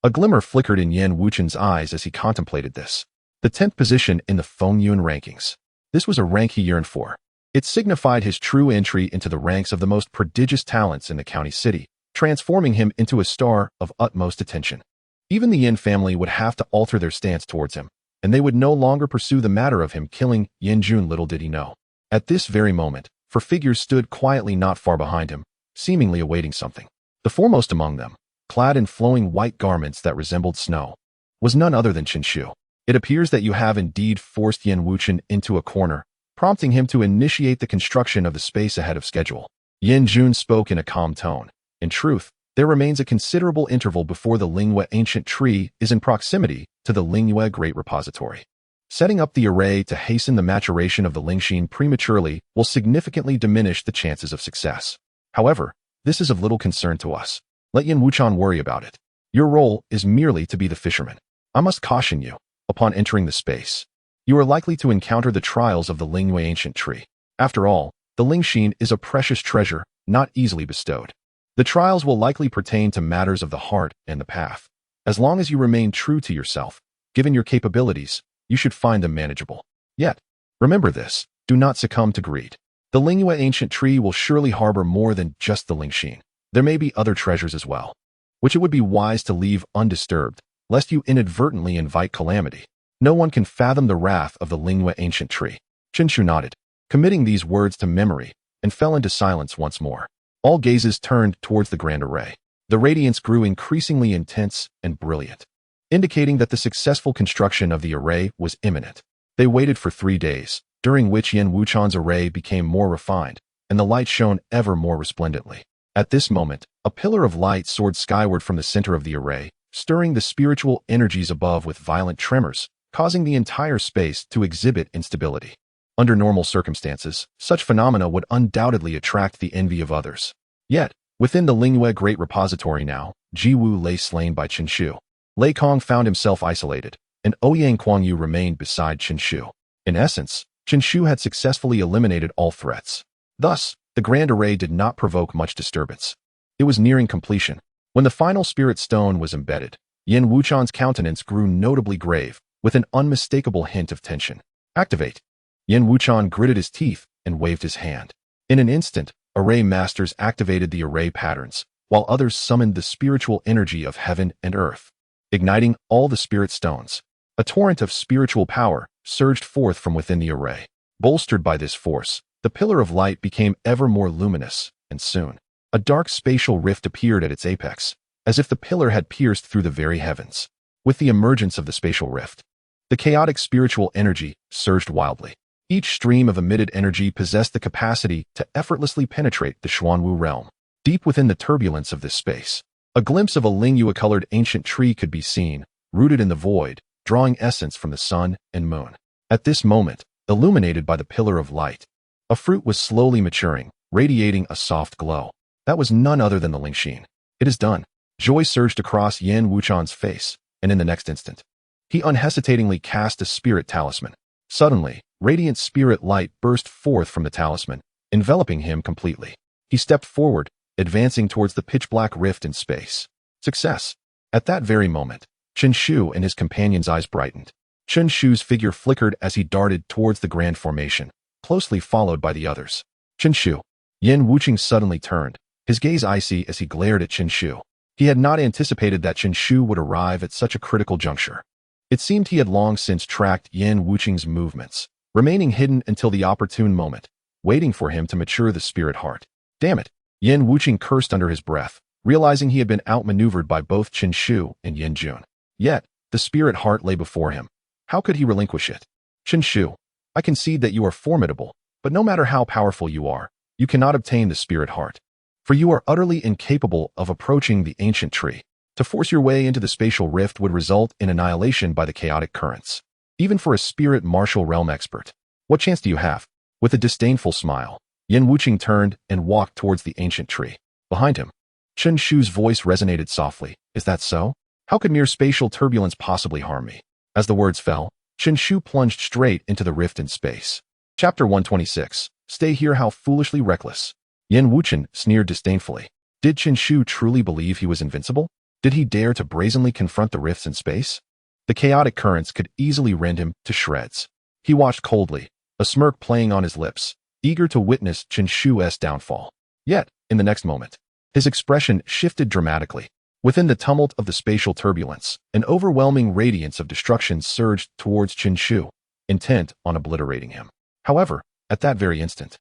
A glimmer flickered in Yan Wuchen's eyes as he contemplated this. The 10th position in the Fengyun rankings. This was a rank he yearned for. It signified his true entry into the ranks of the most prodigious talents in the county city, transforming him into a star of utmost attention. Even the Yin family would have to alter their stance towards him, and they would no longer pursue the matter of him killing Yan Jun. Little did he know, At this very moment, four figures stood quietly not far behind him, seemingly awaiting something. The foremost among them, clad in flowing white garments that resembled snow, was none other than Chen Shu. It appears that you have indeed forced Yan Wuchen into a corner, prompting him to initiate the construction of the space ahead of schedule. Yin Jun spoke in a calm tone. In truth, there remains a considerable interval before the Lingyue ancient tree is in proximity to the Lingyue Great Repository. Setting up the array to hasten the maturation of the Lingxin prematurely will significantly diminish the chances of success. However, this is of little concern to us. Let Yan Wuchan worry about it. Your role is merely to be the fisherman. I must caution you, upon entering the space, you are likely to encounter the trials of the Lingyue ancient tree. After all, the Lingxin is a precious treasure, not easily bestowed. The trials will likely pertain to matters of the heart and the path. As long as you remain true to yourself, given your capabilities, you should find them manageable. Yet, remember this, do not succumb to greed. The Lingyue ancient tree will surely harbor more than just the Lingxin. There may be other treasures as well, which it would be wise to leave undisturbed, lest you inadvertently invite calamity. No one can fathom the wrath of the Lingyue ancient tree. Chen Shu nodded, committing these words to memory, and fell into silence once more. All gazes turned towards the grand array. The radiance grew increasingly intense and brilliant, indicating that the successful construction of the array was imminent. They waited for 3 days, during which Yan Wuchan's array became more refined, and the light shone ever more resplendently. At this moment, a pillar of light soared skyward from the center of the array, stirring the spiritual energies above with violent tremors, causing the entire space to exhibit instability. Under normal circumstances, such phenomena would undoubtedly attract the envy of others. Yet, within the Lingyue Great Repository now, Ji Wu lay slain by Chen Shu. Lei Kong found himself isolated, and Ouyang Kuangyu remained beside Chen Shu. In essence, Chen Shu had successfully eliminated all threats. Thus, the grand array did not provoke much disturbance. It was nearing completion. When the final spirit stone was embedded, Yan Wuchan's countenance grew notably grave, with an unmistakable hint of tension. Activate. Yan Wuchan gritted his teeth and waved his hand. In an instant, array masters activated the array patterns, while others summoned the spiritual energy of heaven and earth. Igniting all the spirit stones, a torrent of spiritual power surged forth from within the array. Bolstered by this force, the pillar of light became ever more luminous, and soon, a dark spatial rift appeared at its apex, as if the pillar had pierced through the very heavens. With the emergence of the spatial rift, the chaotic spiritual energy surged wildly. Each stream of emitted energy possessed the capacity to effortlessly penetrate the Xuanwu realm. Deep within the turbulence of this space, a glimpse of a Lingyue-colored ancient tree could be seen, rooted in the void, drawing essence from the sun and moon. At this moment, illuminated by the pillar of light, a fruit was slowly maturing, radiating a soft glow. That was none other than the Lingxin. It is done. Joy surged across Yan Wuchan's face, and in the next instant, he unhesitatingly cast a spirit talisman. Suddenly, radiant spirit light burst forth from the talisman, enveloping him completely. He stepped forward, advancing towards the pitch-black rift in space. Success! At that very moment, Chen Shu and his companion's eyes brightened. Chen Shu's figure flickered as he darted towards the grand formation, closely followed by the others. Chen Shu. Yan Wuching suddenly turned, his gaze icy as he glared at Chen Shu. He had not anticipated that Chen Shu would arrive at such a critical juncture. It seemed he had long since tracked Yan Wuching's movements, remaining hidden until the opportune moment, waiting for him to mature the spirit heart. Damn it! Yan Wuching cursed under his breath, realizing he had been outmaneuvered by both Chen Shu and Yan Jun. Yet, the spirit heart lay before him. How could he relinquish it? Chen Shu, I concede that you are formidable, but no matter how powerful you are, you cannot obtain the spirit heart. For you are utterly incapable of approaching the ancient tree. To force your way into the spatial rift would result in annihilation by the chaotic currents. Even for a spirit martial realm expert. What chance do you have? With a disdainful smile, Yan Wuching turned and walked towards the ancient tree. Behind him, Chen Shu's voice resonated softly. Is that so? How could mere spatial turbulence possibly harm me? As the words fell, Chen Shu plunged straight into the rift in space. Chapter 126. Stay here, how foolishly reckless. Yan Wuchen sneered disdainfully. Did Chen Shu truly believe he was invincible? Did he dare to brazenly confront the rifts in space? The chaotic currents could easily rend him to shreds. He watched coldly, a smirk playing on his lips, eager to witness Chen Shu's downfall. Yet, in the next moment, his expression shifted dramatically. Within the tumult of the spatial turbulence, an overwhelming radiance of destruction surged towards Chen Shu, intent on obliterating him. However, At that very instant,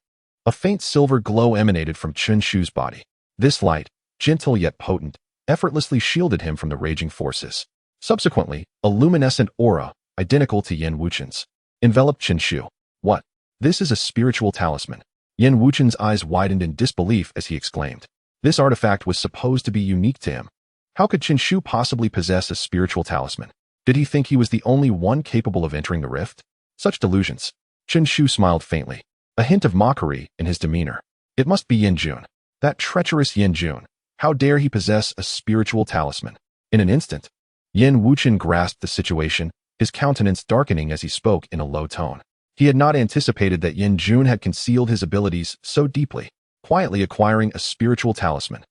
a faint silver glow emanated from Chen Shu's body. This light, gentle yet potent, effortlessly shielded him from the raging forces. Subsequently, a luminescent aura, identical to Yin Wuchen's, enveloped Chen Shu. What? This is a spiritual talisman. Yin Wuchen's eyes widened in disbelief as he exclaimed. This artifact was supposed to be unique to him. How could Chen Shu possibly possess a spiritual talisman? Did he think he was the only one capable of entering the rift? Such delusions. Chen Shu smiled faintly, a hint of mockery in his demeanor. It must be Yin Jun. That treacherous Yin Jun. How dare he possess a spiritual talisman? In an instant, Yin Wuchen grasped the situation, his countenance darkening as he spoke in a low tone. He had not anticipated that Yin Jun had concealed his abilities so deeply, quietly acquiring a spiritual talisman.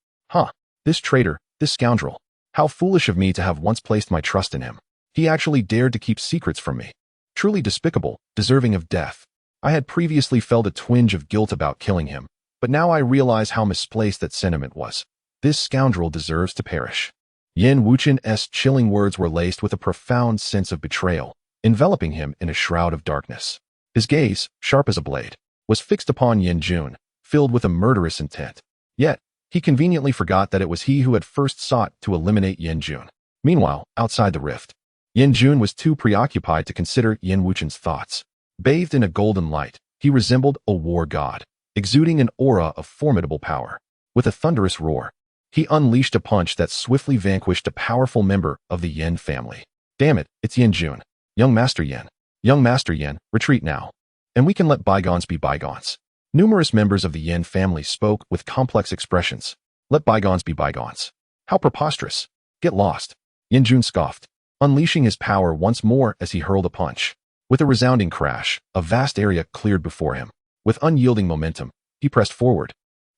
This traitor, this scoundrel. How foolish of me to have once placed my trust in him. He actually dared to keep secrets from me. Truly despicable, deserving of death. I had previously felt a twinge of guilt about killing him, but now I realize how misplaced that sentiment was. This scoundrel deserves to perish. Yin Wuchen's chilling words were laced with a profound sense of betrayal, enveloping him in a shroud of darkness. His gaze, sharp as a blade, was fixed upon Yin Jun, filled with a murderous intent. Yet, he conveniently forgot that it was he who had first sought to eliminate Yin Jun. Meanwhile, outside the rift, Yin Jun was too preoccupied to consider Yin Wuchen's thoughts. Bathed in a golden light, he resembled a war god, exuding an aura of formidable power. With a thunderous roar, he unleashed a punch that swiftly vanquished a powerful member of the Yin family. Damn it, it's Yin Jun. Young Master Yin. Young Master Yin, retreat now. And we can let bygones be bygones. Numerous members of the Yin family spoke with complex expressions. Let bygones be bygones. How preposterous. Get lost. Yin Jun scoffed, unleashing his power once more as he hurled a punch. With a resounding crash, a vast area cleared before him. With unyielding momentum, he pressed forward,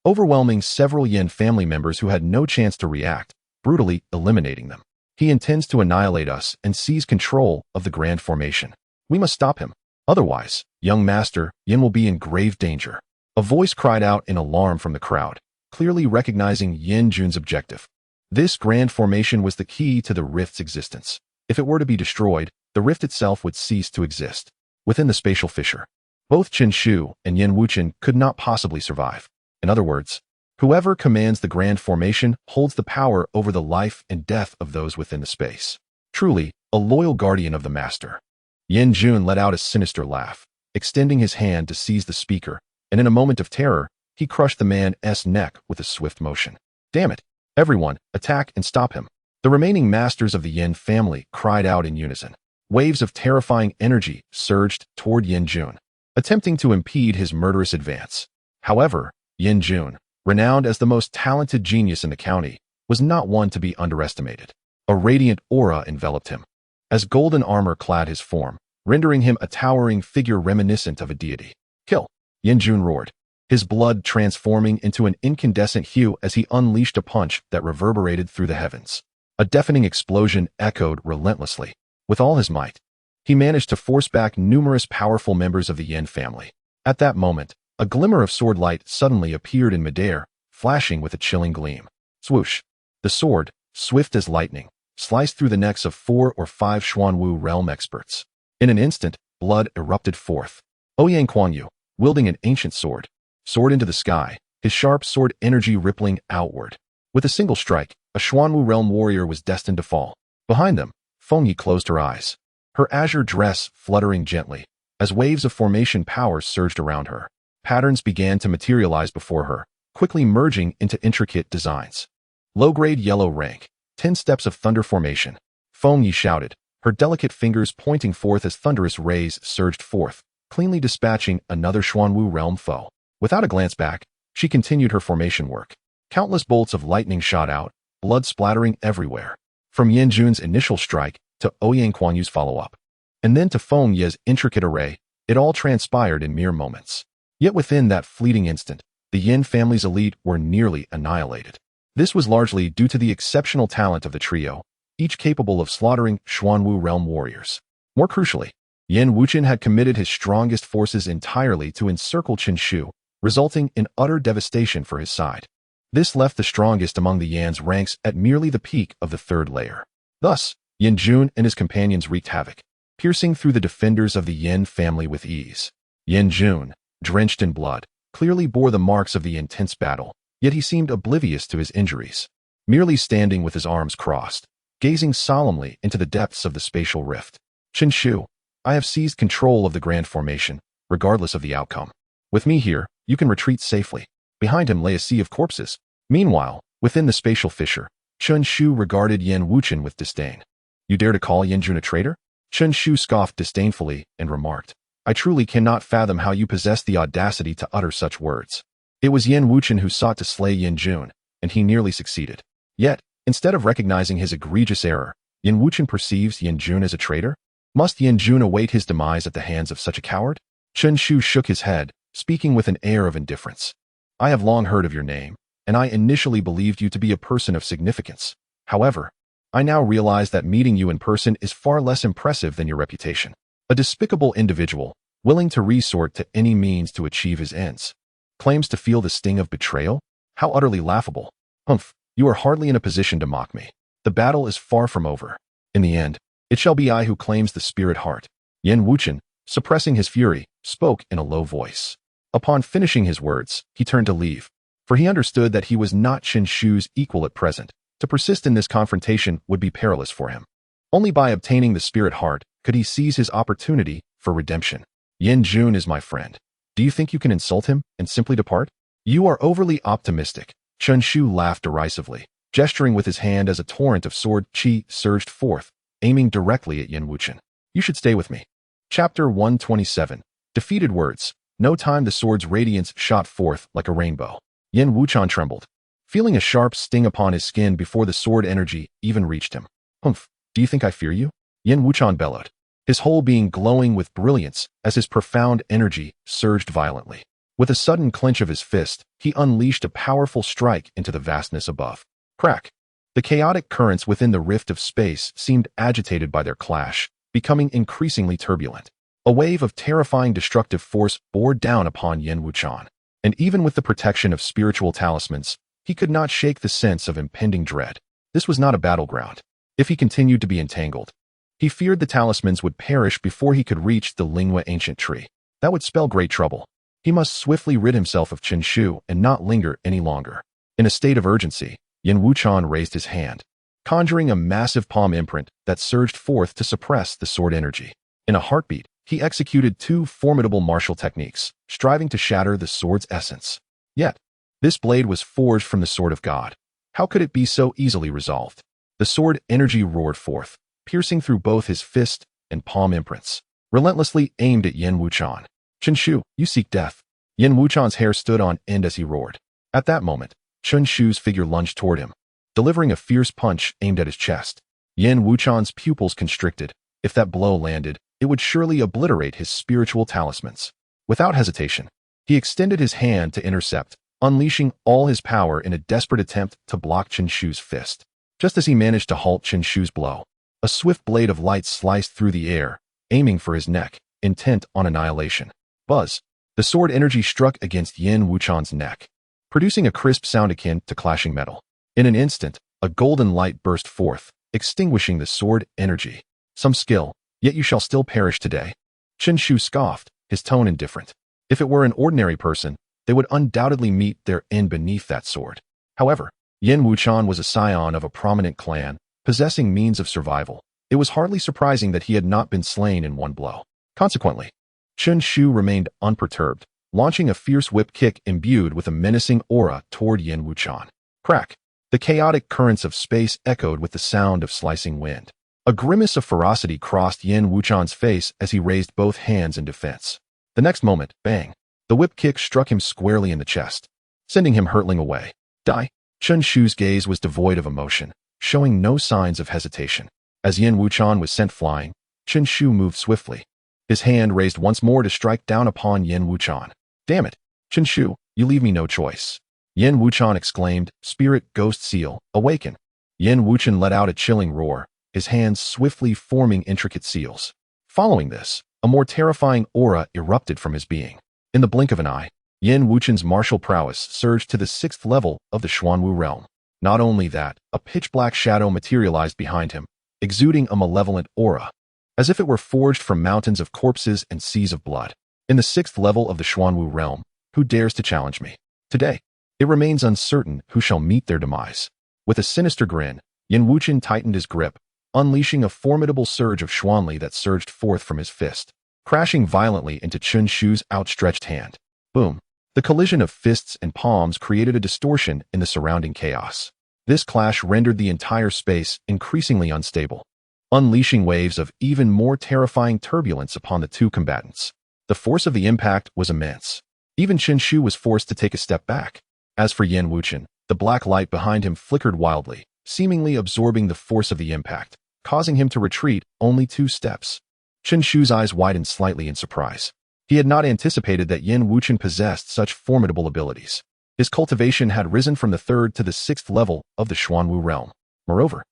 overwhelming several Yin family members who had no chance to react, brutally eliminating them. He intends to annihilate us and seize control of the Grand Formation. We must stop him. Otherwise, young Master Yin will be in grave danger. A voice cried out in alarm from the crowd, clearly recognizing Yin Jun's objective. This Grand Formation was the key to the rift's existence. If it were to be destroyed, the rift itself would cease to exist. Within the spatial fissure, both Chen Shu and Yin Wuchen could not possibly survive. In other words, whoever commands the Grand Formation holds the power over the life and death of those within the space. Truly, a loyal guardian of the Master. Yin Jun let out a sinister laugh, extending his hand to seize the speaker, and in a moment of terror, he crushed the man's neck with a swift motion. Damn it! Everyone, attack and stop him. The remaining masters of the Yin family cried out in unison. Waves of terrifying energy surged toward Yin Jun, attempting to impede his murderous advance. However, Yin Jun, renowned as the most talented genius in the county, was not one to be underestimated. A radiant aura enveloped him, as golden armor clad his form, rendering him a towering figure reminiscent of a deity. Kill! Yin Jun roared, his blood transforming into an incandescent hue as he unleashed a punch that reverberated through the heavens. A deafening explosion echoed relentlessly. With all his might, he managed to force back numerous powerful members of the Yin family. At that moment, a glimmer of sword light suddenly appeared in midair, flashing with a chilling gleam. Swoosh! The sword, swift as lightning, sliced through the necks of 4 or 5 Xuanwu realm experts. In an instant, blood erupted forth. Ouyang Kuanyu, wielding an ancient sword, soared into the sky, his sharp sword energy rippling outward. With a single strike, a Xuanwu realm warrior was destined to fall. Behind them, Fengyi closed her eyes, her azure dress fluttering gently, as waves of formation power surged around her. Patterns began to materialize before her, quickly merging into intricate designs. Low-grade yellow rank, 10 steps of thunder formation. Fengyi shouted, her delicate fingers pointing forth as thunderous rays surged forth, cleanly dispatching another Xuanwu realm foe. Without a glance back, she continued her formation work. Countless bolts of lightning shot out, blood splattering everywhere. From Yin Jun's initial strike to Ouyang Kuanyu's follow-up, and then to Fengyi's intricate array, it all transpired in mere moments. Yet within that fleeting instant, the Yin family's elite were nearly annihilated. This was largely due to the exceptional talent of the trio, each capable of slaughtering Xuanwu realm warriors. More crucially, Yin Wuchen had committed his strongest forces entirely to encircle Chen Shu, resulting in utter devastation for his side. This left the strongest among the Yan's ranks at merely the peak of the 3rd layer. Thus, Yin Jun and his companions wreaked havoc, piercing through the defenders of the Yin family with ease. Yin Jun, drenched in blood, clearly bore the marks of the intense battle, yet he seemed oblivious to his injuries, merely standing with his arms crossed, gazing solemnly into the depths of the spatial rift. Chen Shu, I have seized control of the Grand Formation, regardless of the outcome. With me here, you can retreat safely. Behind him lay a sea of corpses. Meanwhile, within the spatial fissure, Chen Shu regarded Yan Wuchen with disdain. You dare to call Yan Jun a traitor? Chen Shu scoffed disdainfully and remarked, I truly cannot fathom how you possess the audacity to utter such words. It was Yan Wuchen who sought to slay Yan Jun, and he nearly succeeded. Yet, instead of recognizing his egregious error, Yan Wuchen perceives Yan Jun as a traitor? Must Yan Jun await his demise at the hands of such a coward? Chen Shu shook his head, speaking with an air of indifference. I have long heard of your name, and I initially believed you to be a person of significance. However, I now realize that meeting you in person is far less impressive than your reputation. A despicable individual, willing to resort to any means to achieve his ends, claims to feel the sting of betrayal? How utterly laughable. Humph, you are hardly in a position to mock me. The battle is far from over. In the end, it shall be I who claims the spirit heart. Yan Wuchen, suppressing his fury, spoke in a low voice. Upon finishing his words, he turned to leave, for he understood that he was not Chen Shu's equal at present. To persist in this confrontation would be perilous for him. Only by obtaining the spirit heart could he seize his opportunity for redemption. Yan Jun is my friend. Do you think you can insult him and simply depart? You are overly optimistic. Chen Shu laughed derisively, gesturing with his hand as a torrent of sword chi surged forth, aiming directly at Yan Wuchen. You should stay with me. Chapter 127. Defeated words. No time the sword's radiance shot forth like a rainbow. Yan Wuchen trembled, feeling a sharp sting upon his skin before the sword energy even reached him. Humph, do you think I fear you? Yan Wuchen bellowed, his whole being glowing with brilliance as his profound energy surged violently. With a sudden clench of his fist, he unleashed a powerful strike into the vastness above. Crack! The chaotic currents within the rift of space seemed agitated by their clash, becoming increasingly turbulent. A wave of terrifying destructive force bore down upon Yan Wuchen, and even with the protection of spiritual talismans, he could not shake the sense of impending dread. This was not a battleground. If he continued to be entangled, he feared the talismans would perish before he could reach the Lingua ancient tree. That would spell great trouble. He must swiftly rid himself of Chen Shu and not linger any longer. In a state of urgency, Yan Wuchen raised his hand, conjuring a massive palm imprint that surged forth to suppress the sword energy. In a heartbeat, he executed two formidable martial techniques, striving to shatter the sword's essence. Yet, this blade was forged from the sword of God. How could it be so easily resolved? The sword energy roared forth, piercing through both his fist and palm imprints, relentlessly aimed at Yan Wuchen. Chen Shu, you seek death. Yan Wuchen's hair stood on end as he roared. At that moment, Chen Shu's figure lunged toward him, delivering a fierce punch aimed at his chest. Yan Wuchen's pupils constricted. If that blow landed, it would surely obliterate his spiritual talismans. Without hesitation, he extended his hand to intercept, unleashing all his power in a desperate attempt to block Chen Shu's fist. Just as he managed to halt Chen Shu's blow, a swift blade of light sliced through the air, aiming for his neck, intent on annihilation. Buzz! The sword energy struck against Yan Wuchen's neck, producing a crisp sound akin to clashing metal. In an instant, a golden light burst forth, extinguishing the sword energy. Some skill, yet you shall still perish today. Chen Shu scoffed, his tone indifferent. If it were an ordinary person, they would undoubtedly meet their end beneath that sword. However, Yan Wuchen was a scion of a prominent clan, possessing means of survival. It was hardly surprising that he had not been slain in one blow. Consequently, Chen Shu remained unperturbed, launching a fierce whip kick imbued with a menacing aura toward Yan Wuchen. Crack! The chaotic currents of space echoed with the sound of slicing wind. A grimace of ferocity crossed Yan Wuchen's face as he raised both hands in defense. The next moment, bang! The whip kick struck him squarely in the chest, sending him hurtling away. Die! Chen Shu's gaze was devoid of emotion, showing no signs of hesitation. As Yan Wuchen was sent flying, Chen Shu moved swiftly, his hand raised once more to strike down upon Yan Wuchen. Damn it! Chen Shu, you leave me no choice. Yan Wuchen exclaimed, Spirit Ghost Seal, awaken! Yan Wuchen let out a chilling roar, his hands swiftly forming intricate seals. Following this, a more terrifying aura erupted from his being. In the blink of an eye, Yan Wuchen's martial prowess surged to the 6th level of the Xuanwu realm. Not only that, a pitch-black shadow materialized behind him, exuding a malevolent aura, as if it were forged from mountains of corpses and seas of blood. In the 6th level of the Xuanwu realm, who dares to challenge me? Today, it remains uncertain who shall meet their demise. With a sinister grin, Yin Wuchen tightened his grip, unleashing a formidable surge of Xuanli that surged forth from his fist, crashing violently into Chun Shu's outstretched hand. Boom! The collision of fists and palms created a distortion in the surrounding chaos. This clash rendered the entire space increasingly unstable, unleashing waves of even more terrifying turbulence upon the two combatants. The force of the impact was immense. Even Chun Shu was forced to take a step back. As for Yin Wuchen, the black light behind him flickered wildly, seemingly absorbing the force of the impact, causing him to retreat only 2 steps. Chun Shu's eyes widened slightly in surprise. He had not anticipated that Yin Wuchen possessed such formidable abilities. His cultivation had risen from the 3rd to the 6th level of the Xuanwu realm. Moreover,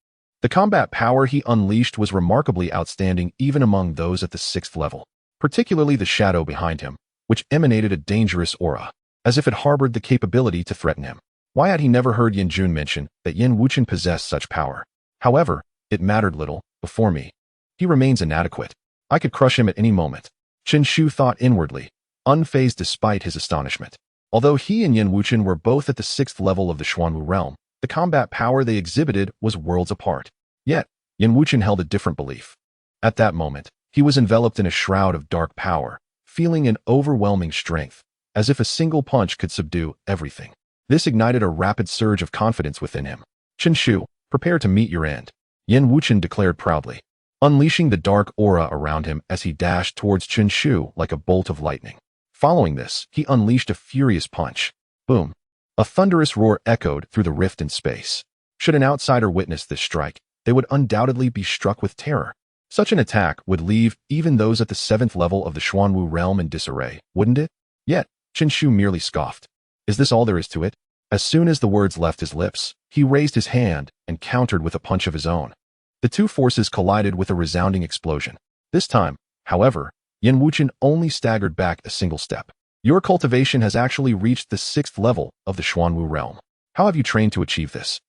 the combat power he unleashed was remarkably outstanding even among those at the 6th level, particularly the shadow behind him, which emanated a dangerous aura, as if it harbored the capability to threaten him. Why had he never heard Yin Jun mention that Yin Wuchen possessed such power? However, it mattered little. Before me, he remains inadequate. I could crush him at any moment. Chun Shu thought inwardly, unfazed despite his astonishment. Although he and Yin Wuchen were both at the 6th level of the Xuanwu realm, the combat power they exhibited was worlds apart. Yet, Yin Wuchen held a different belief. At that moment, he was enveloped in a shroud of dark power, feeling an overwhelming strength, as if a single punch could subdue everything. This ignited a rapid surge of confidence within him. Chun Shu, prepare to meet your end, Yin Wuchen declared proudly, unleashing the dark aura around him as he dashed towards Chun Shu like a bolt of lightning. Following this, he unleashed a furious punch. Boom! A thunderous roar echoed through the rift in space. Should an outsider witness this strike, they would undoubtedly be struck with terror. Such an attack would leave even those at the 7th level of the Xuanwu realm in disarray, wouldn't it? Yet, Chun Shu merely scoffed. Is this all there is to it? As soon as the words left his lips, he raised his hand and countered with a punch of his own. The two forces collided with a resounding explosion. This time, however, Yin Wuchen only staggered back a single step. Your cultivation has actually reached the 6th level of the Xuanwu realm. How have you trained to achieve this?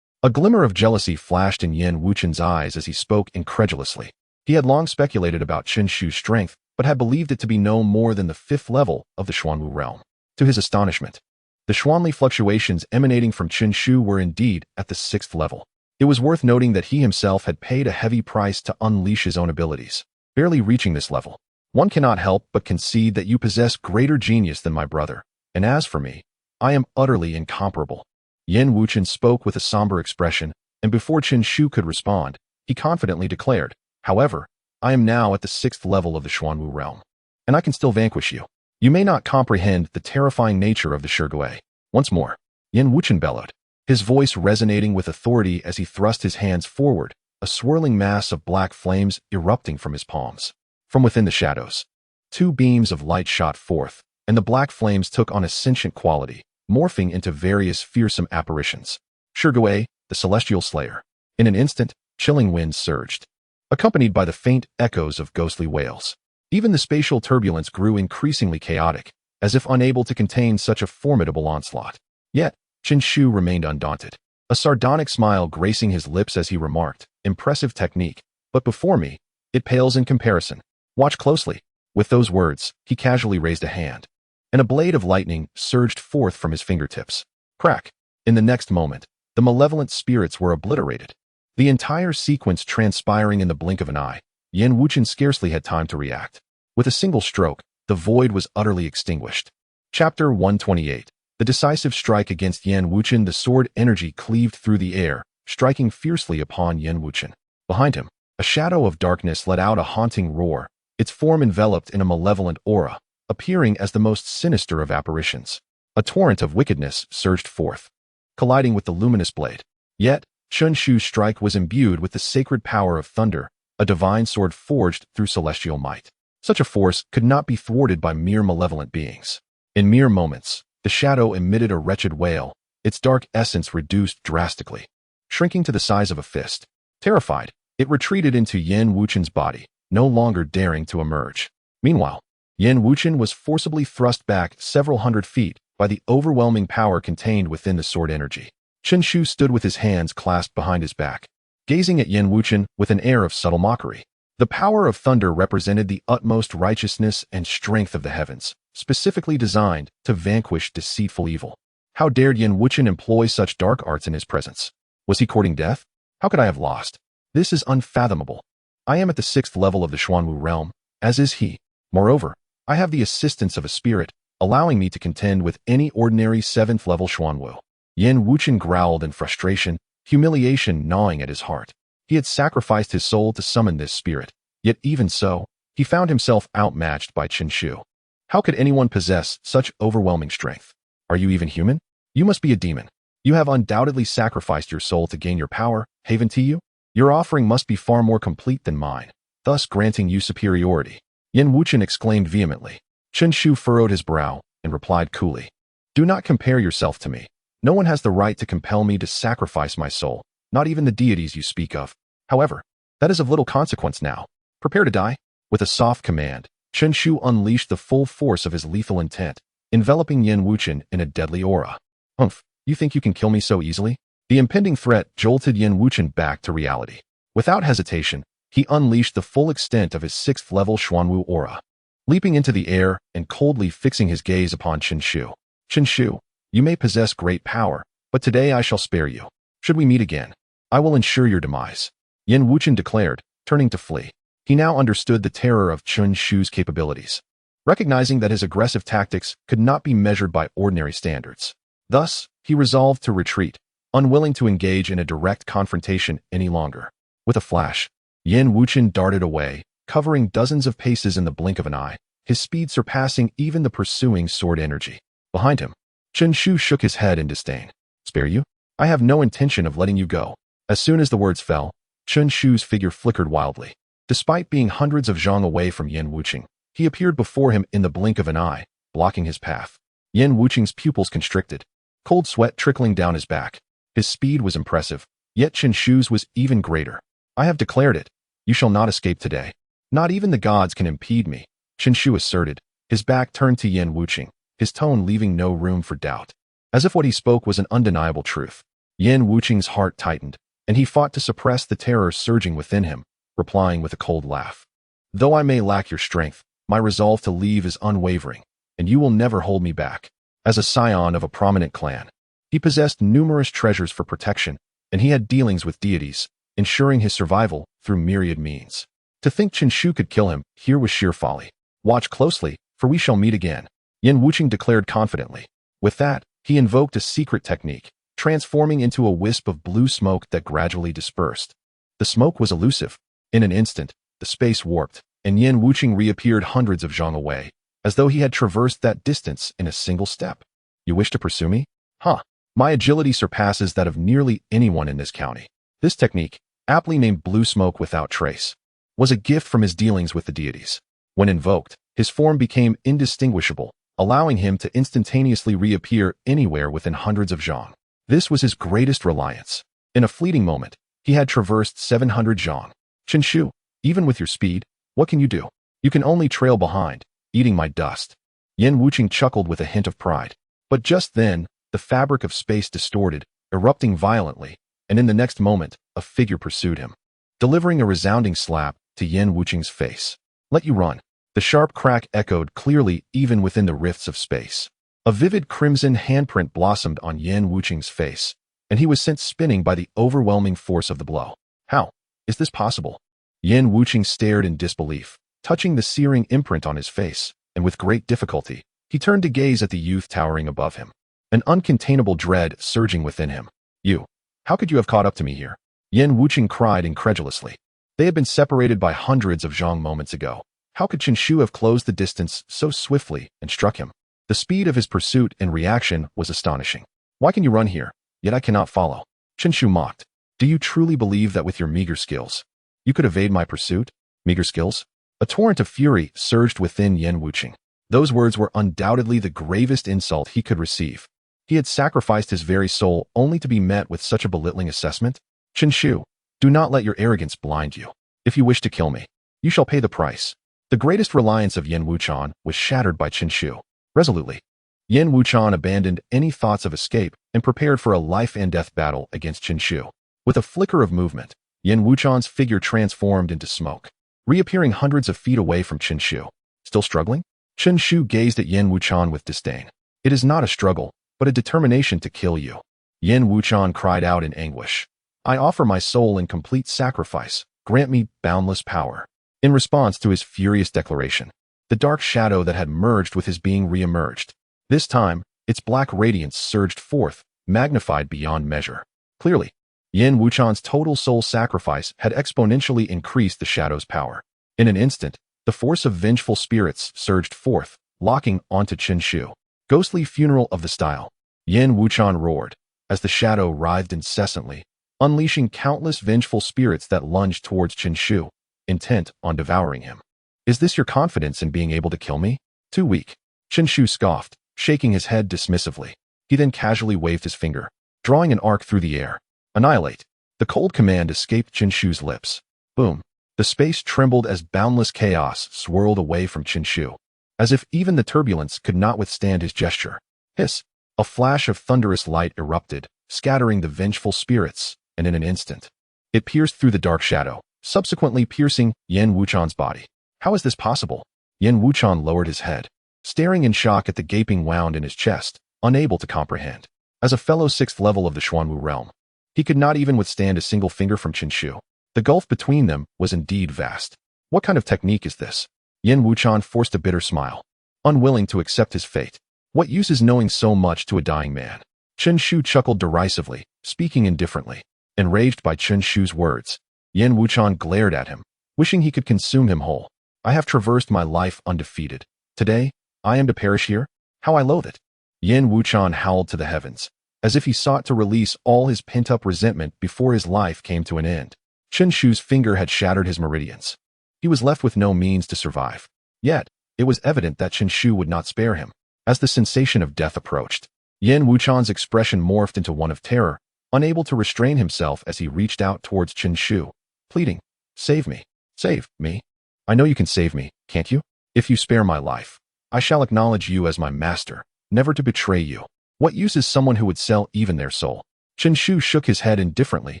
A glimmer of jealousy flashed in Yin Wuchen's eyes as he spoke incredulously. He had long speculated about Chun Shu's strength, but had believed it to be no more than the 5th level of the Xuanwu realm. To his astonishment, the Xuanli fluctuations emanating from Chun Shu were indeed at the 6th level. It was worth noting that he himself had paid a heavy price to unleash his own abilities, barely reaching this level. One cannot help but concede that you possess greater genius than my brother, and as for me, I am utterly incomparable. Yin Wuchen spoke with a somber expression, and before Chun Shu could respond, he confidently declared, however, I am now at the 6th level of the Xuanwu realm, and I can still vanquish you. You may not comprehend the terrifying nature of the Shigui. Once more, Yin Wuchen bellowed, his voice resonating with authority as he thrust his hands forward, a swirling mass of black flames erupting from his palms. From within the shadows, 2 beams of light shot forth, and the black flames took on a sentient quality, morphing into various fearsome apparitions. Shigui, the celestial slayer. In an instant, chilling winds surged, accompanied by the faint echoes of ghostly wails. Even the spatial turbulence grew increasingly chaotic, as if unable to contain such a formidable onslaught. Yet, Chun Shu remained undaunted, a sardonic smile gracing his lips as he remarked, impressive technique, but before me, it pales in comparison. Watch closely. With those words, he casually raised a hand, and a blade of lightning surged forth from his fingertips. Crack! In the next moment, the malevolent spirits were obliterated. The entire sequence transpiring in the blink of an eye. Yin Wuchen scarcely had time to react. With a single stroke, the void was utterly extinguished. Chapter 128. The decisive strike against Yin Wuchen. The sword energy cleaved through the air, striking fiercely upon Yin Wuchen. Behind him, a shadow of darkness let out a haunting roar, its form enveloped in a malevolent aura, appearing as the most sinister of apparitions. A torrent of wickedness surged forth, colliding with the luminous blade. Yet, Chun Shu's strike was imbued with the sacred power of thunder, a divine sword forged through celestial might. Such a force could not be thwarted by mere malevolent beings. In mere moments, the shadow emitted a wretched wail, its dark essence reduced drastically, shrinking to the size of a fist. Terrified, it retreated into Yin Wuchen's body, no longer daring to emerge. Meanwhile, Yin Wuchen was forcibly thrust back several hundred feet by the overwhelming power contained within the sword energy. Chun Shu stood with his hands clasped behind his back, gazing at Yin Wuchen with an air of subtle mockery. The power of thunder represented the utmost righteousness and strength of the heavens, specifically designed to vanquish deceitful evil. How dared Yin Wuchen employ such dark arts in his presence? Was he courting death? How could I have lost? This is unfathomable. I am at the 6th level of the Xuanwu realm, as is he. Moreover, I have the assistance of a spirit, allowing me to contend with any ordinary 7th level Xuanwu. Yin Wuchen growled in frustration, humiliation gnawing at his heart. He had sacrificed his soul to summon this spirit, yet even so, he found himself outmatched by Chen Shu. How could anyone possess such overwhelming strength? Are you even human? You must be a demon. You have undoubtedly sacrificed your soul to gain your power, haven to you. Your offering must be far more complete than mine, thus granting you superiority. Yin Wuchen exclaimed vehemently. Chen Shu furrowed his brow and replied coolly, "Do not compare yourself to me. No one has the right to compel me to sacrifice my soul, not even the deities you speak of. However, that is of little consequence now. Prepare to die." With a soft command, Chen Shu unleashed the full force of his lethal intent, enveloping Yin Wuchen in a deadly aura. "Humph, you think you can kill me so easily?" The impending threat jolted Yin Wuchen back to reality. Without hesitation, he unleashed the full extent of his 6th level Xuanwu aura. Leaping into the air and coldly fixing his gaze upon Chen Shu. "Chen Shu, you may possess great power, but today I shall spare you. Should we meet again, I will ensure your demise," Yin Wuchen declared, turning to flee. He now understood the terror of Chen Shu's capabilities, recognizing that his aggressive tactics could not be measured by ordinary standards. Thus, he resolved to retreat, unwilling to engage in a direct confrontation any longer. With a flash, Yin Wuchen darted away, covering dozens of paces in the blink of an eye, his speed surpassing even the pursuing sword energy. Behind him, Chen Shu shook his head in disdain. "Spare you? I have no intention of letting you go." As soon as the words fell, Chen Shu's figure flickered wildly. Despite being hundreds of zhang away from Yin Wuchen, he appeared before him in the blink of an eye, blocking his path. Yin Wuchen's pupils constricted, cold sweat trickling down his back. His speed was impressive, yet Chen Shu's was even greater. "I have declared it. You shall not escape today. Not even the gods can impede me," Chen Shu asserted, his back turned to Yin Wuchen, his tone leaving no room for doubt. As if what he spoke was an undeniable truth. Yin Wuchen's heart tightened, and he fought to suppress the terror surging within him, replying with a cold laugh. "Though I may lack your strength, my resolve to leave is unwavering, and you will never hold me back." As a scion of a prominent clan, he possessed numerous treasures for protection, and he had dealings with deities, ensuring his survival through myriad means. To think Chen Shu could kill him here was sheer folly. "Watch closely, for we shall meet again," Yin Wuchen declared confidently. With that, he invoked a secret technique, transforming into a wisp of blue smoke that gradually dispersed. The smoke was elusive. In an instant, the space warped, and Yin Wuchen reappeared hundreds of zhang away, as though he had traversed that distance in a single step. "You wish to pursue me? Huh. My agility surpasses that of nearly anyone in this county." This technique, aptly named Blue Smoke Without Trace, was a gift from his dealings with the deities. When invoked, his form became indistinguishable, allowing him to instantaneously reappear anywhere within hundreds of zhang. This was his greatest reliance. In a fleeting moment, he had traversed 700 zhang. "Chen Shu, even with your speed, what can you do? You can only trail behind, eating my dust." Yin Wuchen chuckled with a hint of pride. But just then, the fabric of space distorted, erupting violently, and in the next moment, a figure pursued him, delivering a resounding slap to Yin Wuchen's face. "Let you run." The sharp crack echoed clearly even within the rifts of space. A vivid crimson handprint blossomed on Yin Wuchen's face, and he was sent spinning by the overwhelming force of the blow. "How is this possible?" Yin Wuchen stared in disbelief, touching the searing imprint on his face, and with great difficulty, he turned to gaze at the youth towering above him, an uncontainable dread surging within him. "You, how could you have caught up to me here?" Yin Wuchen cried incredulously. They had been separated by hundreds of zhang moments ago. How could Chen Shu have closed the distance so swiftly and struck him? The speed of his pursuit and reaction was astonishing. "Why can you run here, yet I cannot follow?" Chen Shu mocked. "Do you truly believe that with your meager skills, you could evade my pursuit?" Meager skills? A torrent of fury surged within Yin Wuchen. Those words were undoubtedly the gravest insult he could receive. He had sacrificed his very soul only to be met with such a belittling assessment. "Chen Shu, do not let your arrogance blind you. If you wish to kill me, you shall pay the price." The greatest reliance of Yin Wuchen was shattered by Chen Shu. Resolutely, Yin Wuchen abandoned any thoughts of escape and prepared for a life-and-death battle against Chen Shu. With a flicker of movement, Yin Wuchen's figure transformed into smoke. reappearing hundreds of feet away from Chen Shu. Still struggling? Chen Shu gazed at Yin Wuchan with disdain. It is not a struggle, but a determination to kill you. Yin Wuchan cried out in anguish. I offer my soul in complete sacrifice. Grant me boundless power. In response to his furious declaration, the dark shadow that had merged with his being re-emerged. This time, its black radiance surged forth, magnified beyond measure. Clearly, Yin Wuchan's total soul sacrifice had exponentially increased the shadow's power. In an instant, the force of vengeful spirits surged forth, locking onto Chen Shu. Ghostly funeral of the style. Yin Wuchan roared, as the shadow writhed incessantly, unleashing countless vengeful spirits that lunged towards Chen Shu, intent on devouring him. Is this your confidence in being able to kill me? Too weak. Chen Shu scoffed, shaking his head dismissively. He then casually waved his finger, drawing an arc through the air. Annihilate. The cold command escaped Chen Shu's lips. Boom. The space trembled as boundless chaos swirled away from Chen Shu, as if even the turbulence could not withstand his gesture. Hiss. A flash of thunderous light erupted, scattering the vengeful spirits, and in an instant, it pierced through the dark shadow, subsequently piercing Yin Wuchan's body. How is this possible? Yin Wuchan lowered his head, staring in shock at the gaping wound in his chest, unable to comprehend. As a fellow 6th level of the Xuanwu realm, he could not even withstand a single finger from Chen Shu. The gulf between them was indeed vast. What kind of technique is this? Yin Wuchan forced a bitter smile, unwilling to accept his fate. What use is knowing so much to a dying man? Chen Shu chuckled derisively, speaking indifferently. Enraged by Chen Shu's words, Yin Wuchan glared at him, wishing he could consume him whole. I have traversed my life undefeated. Today, I am to perish here? How I loathe it. Yin Wuchan howled to the heavens, as if he sought to release all his pent-up resentment before his life came to an end. Chen Shu's finger had shattered his meridians. He was left with no means to survive. Yet, it was evident that Chen Shu would not spare him. As the sensation of death approached, Yin Wuchan's expression morphed into one of terror, unable to restrain himself as he reached out towards Chen Shu, pleading, Save me. Save me. I know you can save me, can't you? If you spare my life, I shall acknowledge you as my master, never to betray you. What use is someone who would sell even their soul? Chen Shu shook his head indifferently,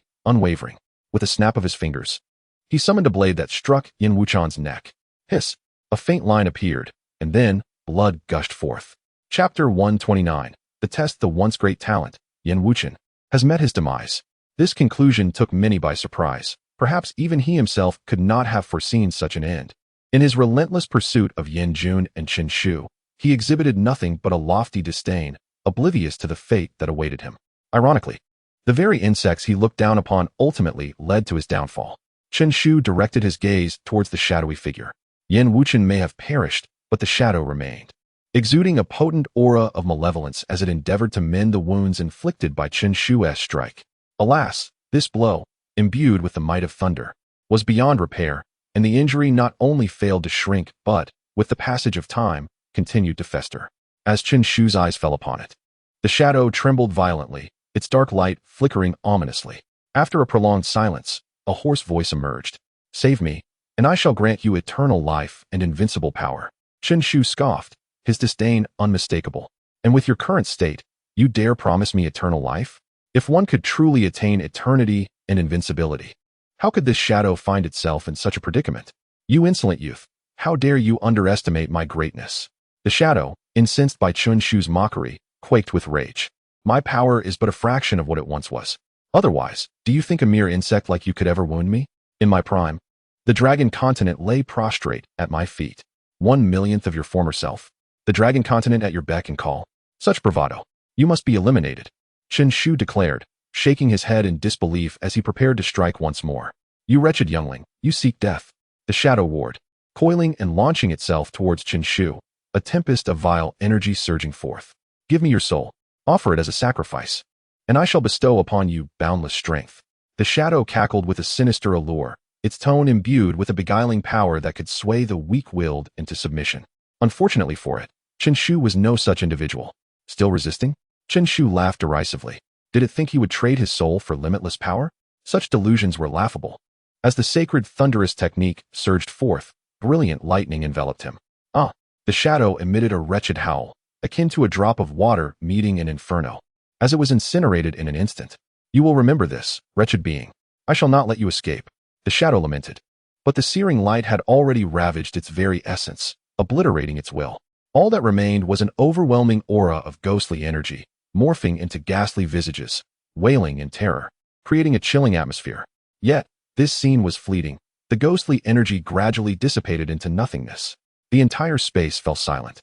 unwavering. With a snap of his fingers, he summoned a blade that struck Yin Wuchan's neck. Hiss! A faint line appeared, and then blood gushed forth. Chapter 129. The test. The once great talent, Yin Wuchan, has met his demise. This conclusion took many by surprise. Perhaps even he himself could not have foreseen such an end. In his relentless pursuit of Yin Jun and Chen Shu, he exhibited nothing but a lofty disdain, oblivious to the fate that awaited him. Ironically, the very insects he looked down upon ultimately led to his downfall. Chen Shu directed his gaze towards the shadowy figure. Yin Wuchan may have perished, but the shadow remained, exuding a potent aura of malevolence as it endeavored to mend the wounds inflicted by Chen Shu's strike. Alas, this blow, imbued with the might of thunder, was beyond repair, and the injury not only failed to shrink but, with the passage of time, continued to fester. As Chen Shu's eyes fell upon it, the shadow trembled violently, its dark light flickering ominously. After a prolonged silence, a hoarse voice emerged. Save me, and I shall grant you eternal life and invincible power. Chen Shu scoffed, his disdain unmistakable. And with your current state, you dare promise me eternal life? If one could truly attain eternity and invincibility, how could this shadow find itself in such a predicament? You insolent youth, how dare you underestimate my greatness? The shadow, incensed by Chen Shu's mockery, quaked with rage. My power is but a fraction of what it once was. Otherwise, do you think a mere insect like you could ever wound me? In my prime, the dragon continent lay prostrate at my feet. 1/1,000,000th of your former self. The dragon continent at your beck and call. Such bravado. You must be eliminated. Chen Shu declared, shaking his head in disbelief as he prepared to strike once more. You wretched youngling, you seek death. The shadow roared, coiling and launching itself towards Chen Shu, a tempest of vile energy surging forth. Give me your soul. Offer it as a sacrifice, and I shall bestow upon you boundless strength. The shadow cackled with a sinister allure, its tone imbued with a beguiling power that could sway the weak-willed into submission. Unfortunately for it, Chen Shu was no such individual. Still resisting? Chen Shu laughed derisively. Did it think he would trade his soul for limitless power? Such delusions were laughable. As the sacred thunderous technique surged forth, brilliant lightning enveloped him. The shadow emitted a wretched howl, akin to a drop of water meeting an inferno, as it was incinerated in an instant. You will remember this, wretched being. I shall not let you escape. The shadow lamented. But the searing light had already ravaged its very essence, obliterating its will. All that remained was an overwhelming aura of ghostly energy, morphing into ghastly visages, wailing in terror, creating a chilling atmosphere. Yet, this scene was fleeting. The ghostly energy gradually dissipated into nothingness. The entire space fell silent,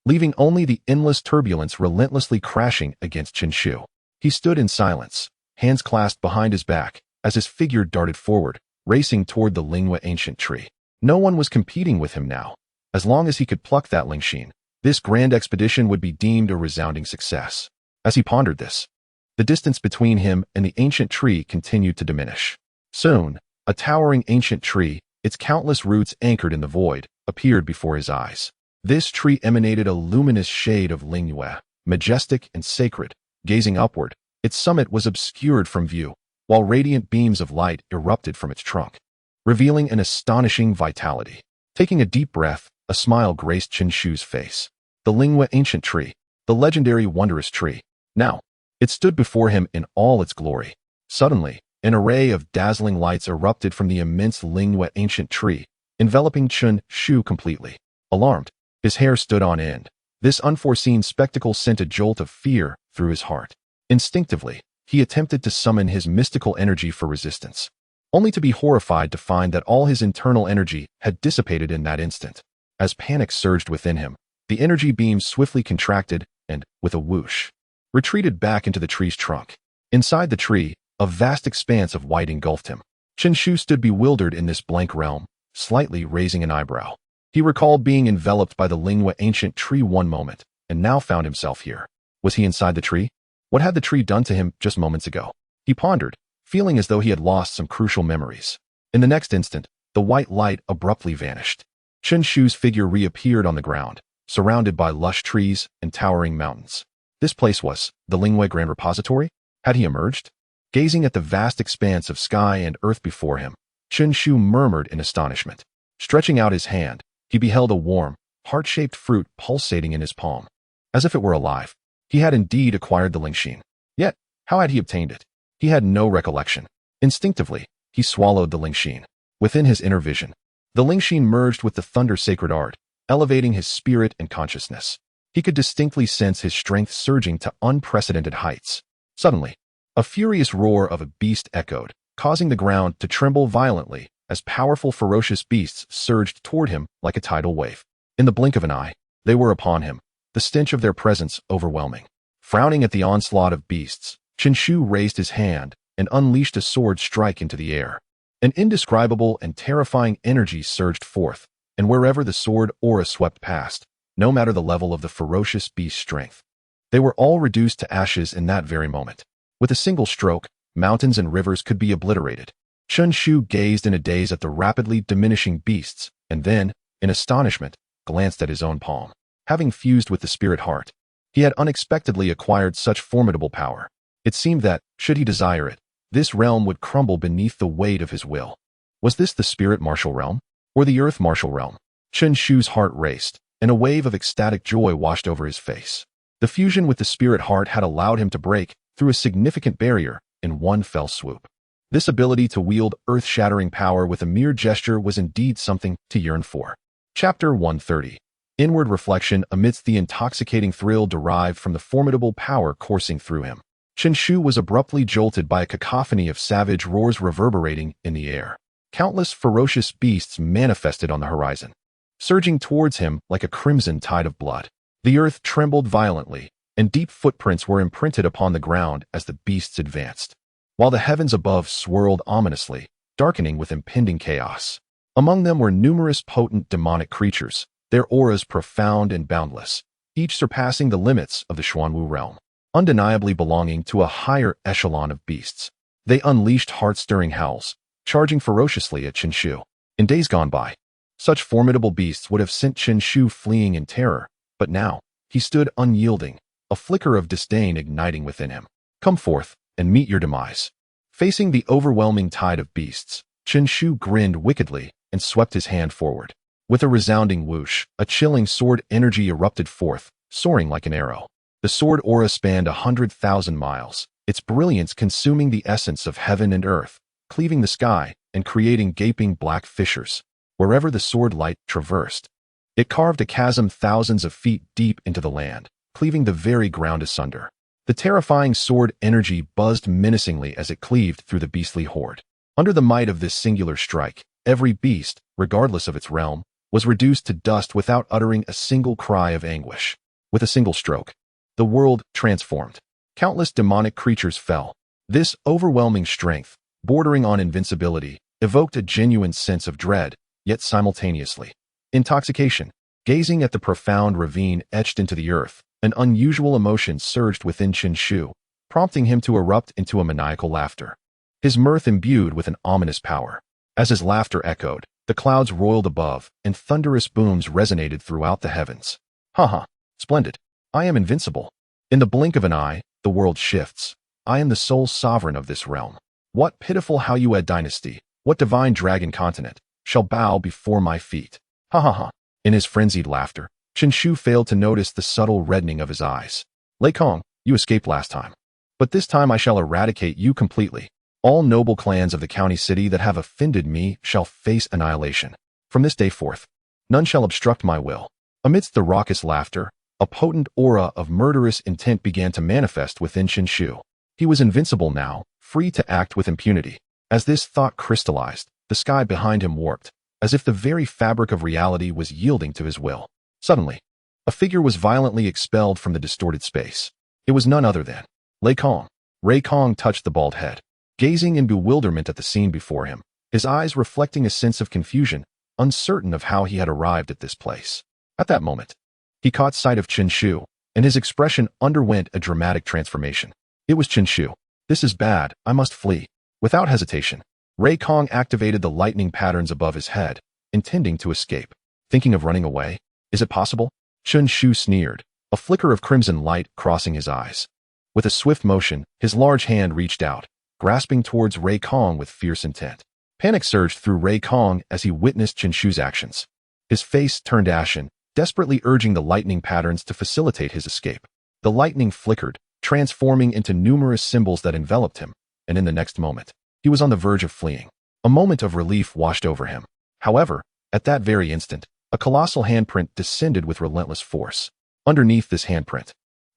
leaving only the endless turbulence relentlessly crashing against Qinshu. He stood in silence, hands clasped behind his back, as his figure darted forward, racing toward the Lingua ancient tree. No one was competing with him now. As long as he could pluck that Lingxin, this grand expedition would be deemed a resounding success. As he pondered this, the distance between him and the ancient tree continued to diminish. Soon, a towering ancient tree, its countless roots anchored in the void, appeared before his eyes. This tree emanated a luminous shade of Lingua, majestic and sacred. Gazing upward, its summit was obscured from view, while radiant beams of light erupted from its trunk, revealing an astonishing vitality. Taking a deep breath, a smile graced Qinshu's face. The Lingua ancient tree, the legendary wondrous tree. Now, it stood before him in all its glory. Suddenly, an array of dazzling lights erupted from the immense Lingua ancient tree, enveloping Qinshu completely. Alarmed, his hair stood on end. This unforeseen spectacle sent a jolt of fear through his heart. Instinctively, he attempted to summon his mystical energy for resistance, only to be horrified to find that all his internal energy had dissipated in that instant. As panic surged within him, the energy beams swiftly contracted and, with a whoosh, retreated back into the tree's trunk. Inside the tree, a vast expanse of white engulfed him. Qinshu stood bewildered in this blank realm, slightly raising an eyebrow. He recalled being enveloped by the Lingua ancient tree one moment, and now found himself here. Was he inside the tree? What had the tree done to him just moments ago? He pondered, feeling as though he had lost some crucial memories. In the next instant, the white light abruptly vanished. Qinshu's figure reappeared on the ground, surrounded by lush trees and towering mountains. This place was the Lingua Grand Repository? Had he emerged? Gazing at the vast expanse of sky and earth before him, Qinshu murmured in astonishment. Stretching out his hand, he beheld a warm, heart-shaped fruit pulsating in his palm. As if it were alive, he had indeed acquired the Lingxin. Yet, how had he obtained it? He had no recollection. Instinctively, he swallowed the Lingxin. Within his inner vision, the Lingxin merged with the thunder sacred art, elevating his spirit and consciousness. He could distinctly sense his strength surging to unprecedented heights. Suddenly, a furious roar of a beast echoed, causing the ground to tremble violently as powerful ferocious beasts surged toward him like a tidal wave. In the blink of an eye, they were upon him, the stench of their presence overwhelming. Frowning at the onslaught of beasts, Qinshu raised his hand and unleashed a sword strike into the air. An indescribable and terrifying energy surged forth, and wherever the sword aura swept past, no matter the level of the ferocious beast's strength, they were all reduced to ashes in that very moment. With a single stroke, mountains and rivers could be obliterated. Qinshu gazed in a daze at the rapidly diminishing beasts, and then, in astonishment, glanced at his own palm. Having fused with the spirit heart, he had unexpectedly acquired such formidable power. It seemed that, should he desire it, this realm would crumble beneath the weight of his will. Was this the spirit martial realm, or the earth martial realm? Qinshu's heart raced, and a wave of ecstatic joy washed over his face. The fusion with the spirit heart had allowed him to break through a significant barrier in one fell swoop. This ability to wield earth-shattering power with a mere gesture was indeed something to yearn for. Chapter 130. Inward reflection amidst the intoxicating thrill derived from the formidable power coursing through him. Qinshu was abruptly jolted by a cacophony of savage roars reverberating in the air. Countless ferocious beasts manifested on the horizon, surging towards him like a crimson tide of blood. The earth trembled violently, and deep footprints were imprinted upon the ground as the beasts advanced, while the heavens above swirled ominously, darkening with impending chaos. Among them were numerous potent demonic creatures, their auras profound and boundless, each surpassing the limits of the Xuanwu realm, undeniably belonging to a higher echelon of beasts. They unleashed heart-stirring howls, charging ferociously at Qinshu. In days gone by, such formidable beasts would have sent Qinshu fleeing in terror, but now, he stood unyielding, a flicker of disdain igniting within him. Come forth, and meet your demise. Facing the overwhelming tide of beasts, Qinshu grinned wickedly and swept his hand forward. With a resounding whoosh, a chilling sword energy erupted forth, soaring like an arrow. The sword aura spanned 100,000 miles, its brilliance consuming the essence of heaven and earth, cleaving the sky and creating gaping black fissures wherever the sword light traversed. It carved a chasm thousands of feet deep into the land, cleaving the very ground asunder. The terrifying sword energy buzzed menacingly as it cleaved through the beastly horde. Under the might of this singular strike, every beast, regardless of its realm, was reduced to dust without uttering a single cry of anguish. With a single stroke, the world transformed. Countless demonic creatures fell. This overwhelming strength, bordering on invincibility, evoked a genuine sense of dread, yet simultaneously intoxication. Gazing at the profound ravine etched into the earth, an unusual emotion surged within Chen Shu, prompting him to erupt into a maniacal laughter. His mirth imbued with an ominous power. As his laughter echoed, the clouds roiled above, and thunderous booms resonated throughout the heavens. Haha, splendid. I am invincible. In the blink of an eye, the world shifts. I am the sole sovereign of this realm. What pitiful Haoyued dynasty, what divine dragon continent, shall bow before my feet? Ha ha ha. In his frenzied laughter, Chen Shu failed to notice the subtle reddening of his eyes. Lei Kong, you escaped last time. But this time I shall eradicate you completely. All noble clans of the county city that have offended me shall face annihilation. From this day forth, none shall obstruct my will. Amidst the raucous laughter, a potent aura of murderous intent began to manifest within Chen Shu. He was invincible now, free to act with impunity. As this thought crystallized, the sky behind him warped, as if the very fabric of reality was yielding to his will. Suddenly, a figure was violently expelled from the distorted space. It was none other than Lei Kong. Ray Kong touched the bald head, gazing in bewilderment at the scene before him, his eyes reflecting a sense of confusion, uncertain of how he had arrived at this place. At that moment, he caught sight of Chen Shu, and his expression underwent a dramatic transformation. It was Chen Shu. This is bad, I must flee. Without hesitation, Ray Kong activated the lightning patterns above his head, intending to escape. Thinking of running away? Is it possible? Chen Shu sneered, a flicker of crimson light crossing his eyes. With a swift motion, his large hand reached out, grasping towards Ray Kong with fierce intent. Panic surged through Ray Kong as he witnessed Chen Shu's actions. His face turned ashen, desperately urging the lightning patterns to facilitate his escape. The lightning flickered, transforming into numerous symbols that enveloped him, and in the next moment, he was on the verge of fleeing. A moment of relief washed over him. However, at that very instant, a colossal handprint descended with relentless force. Underneath this handprint,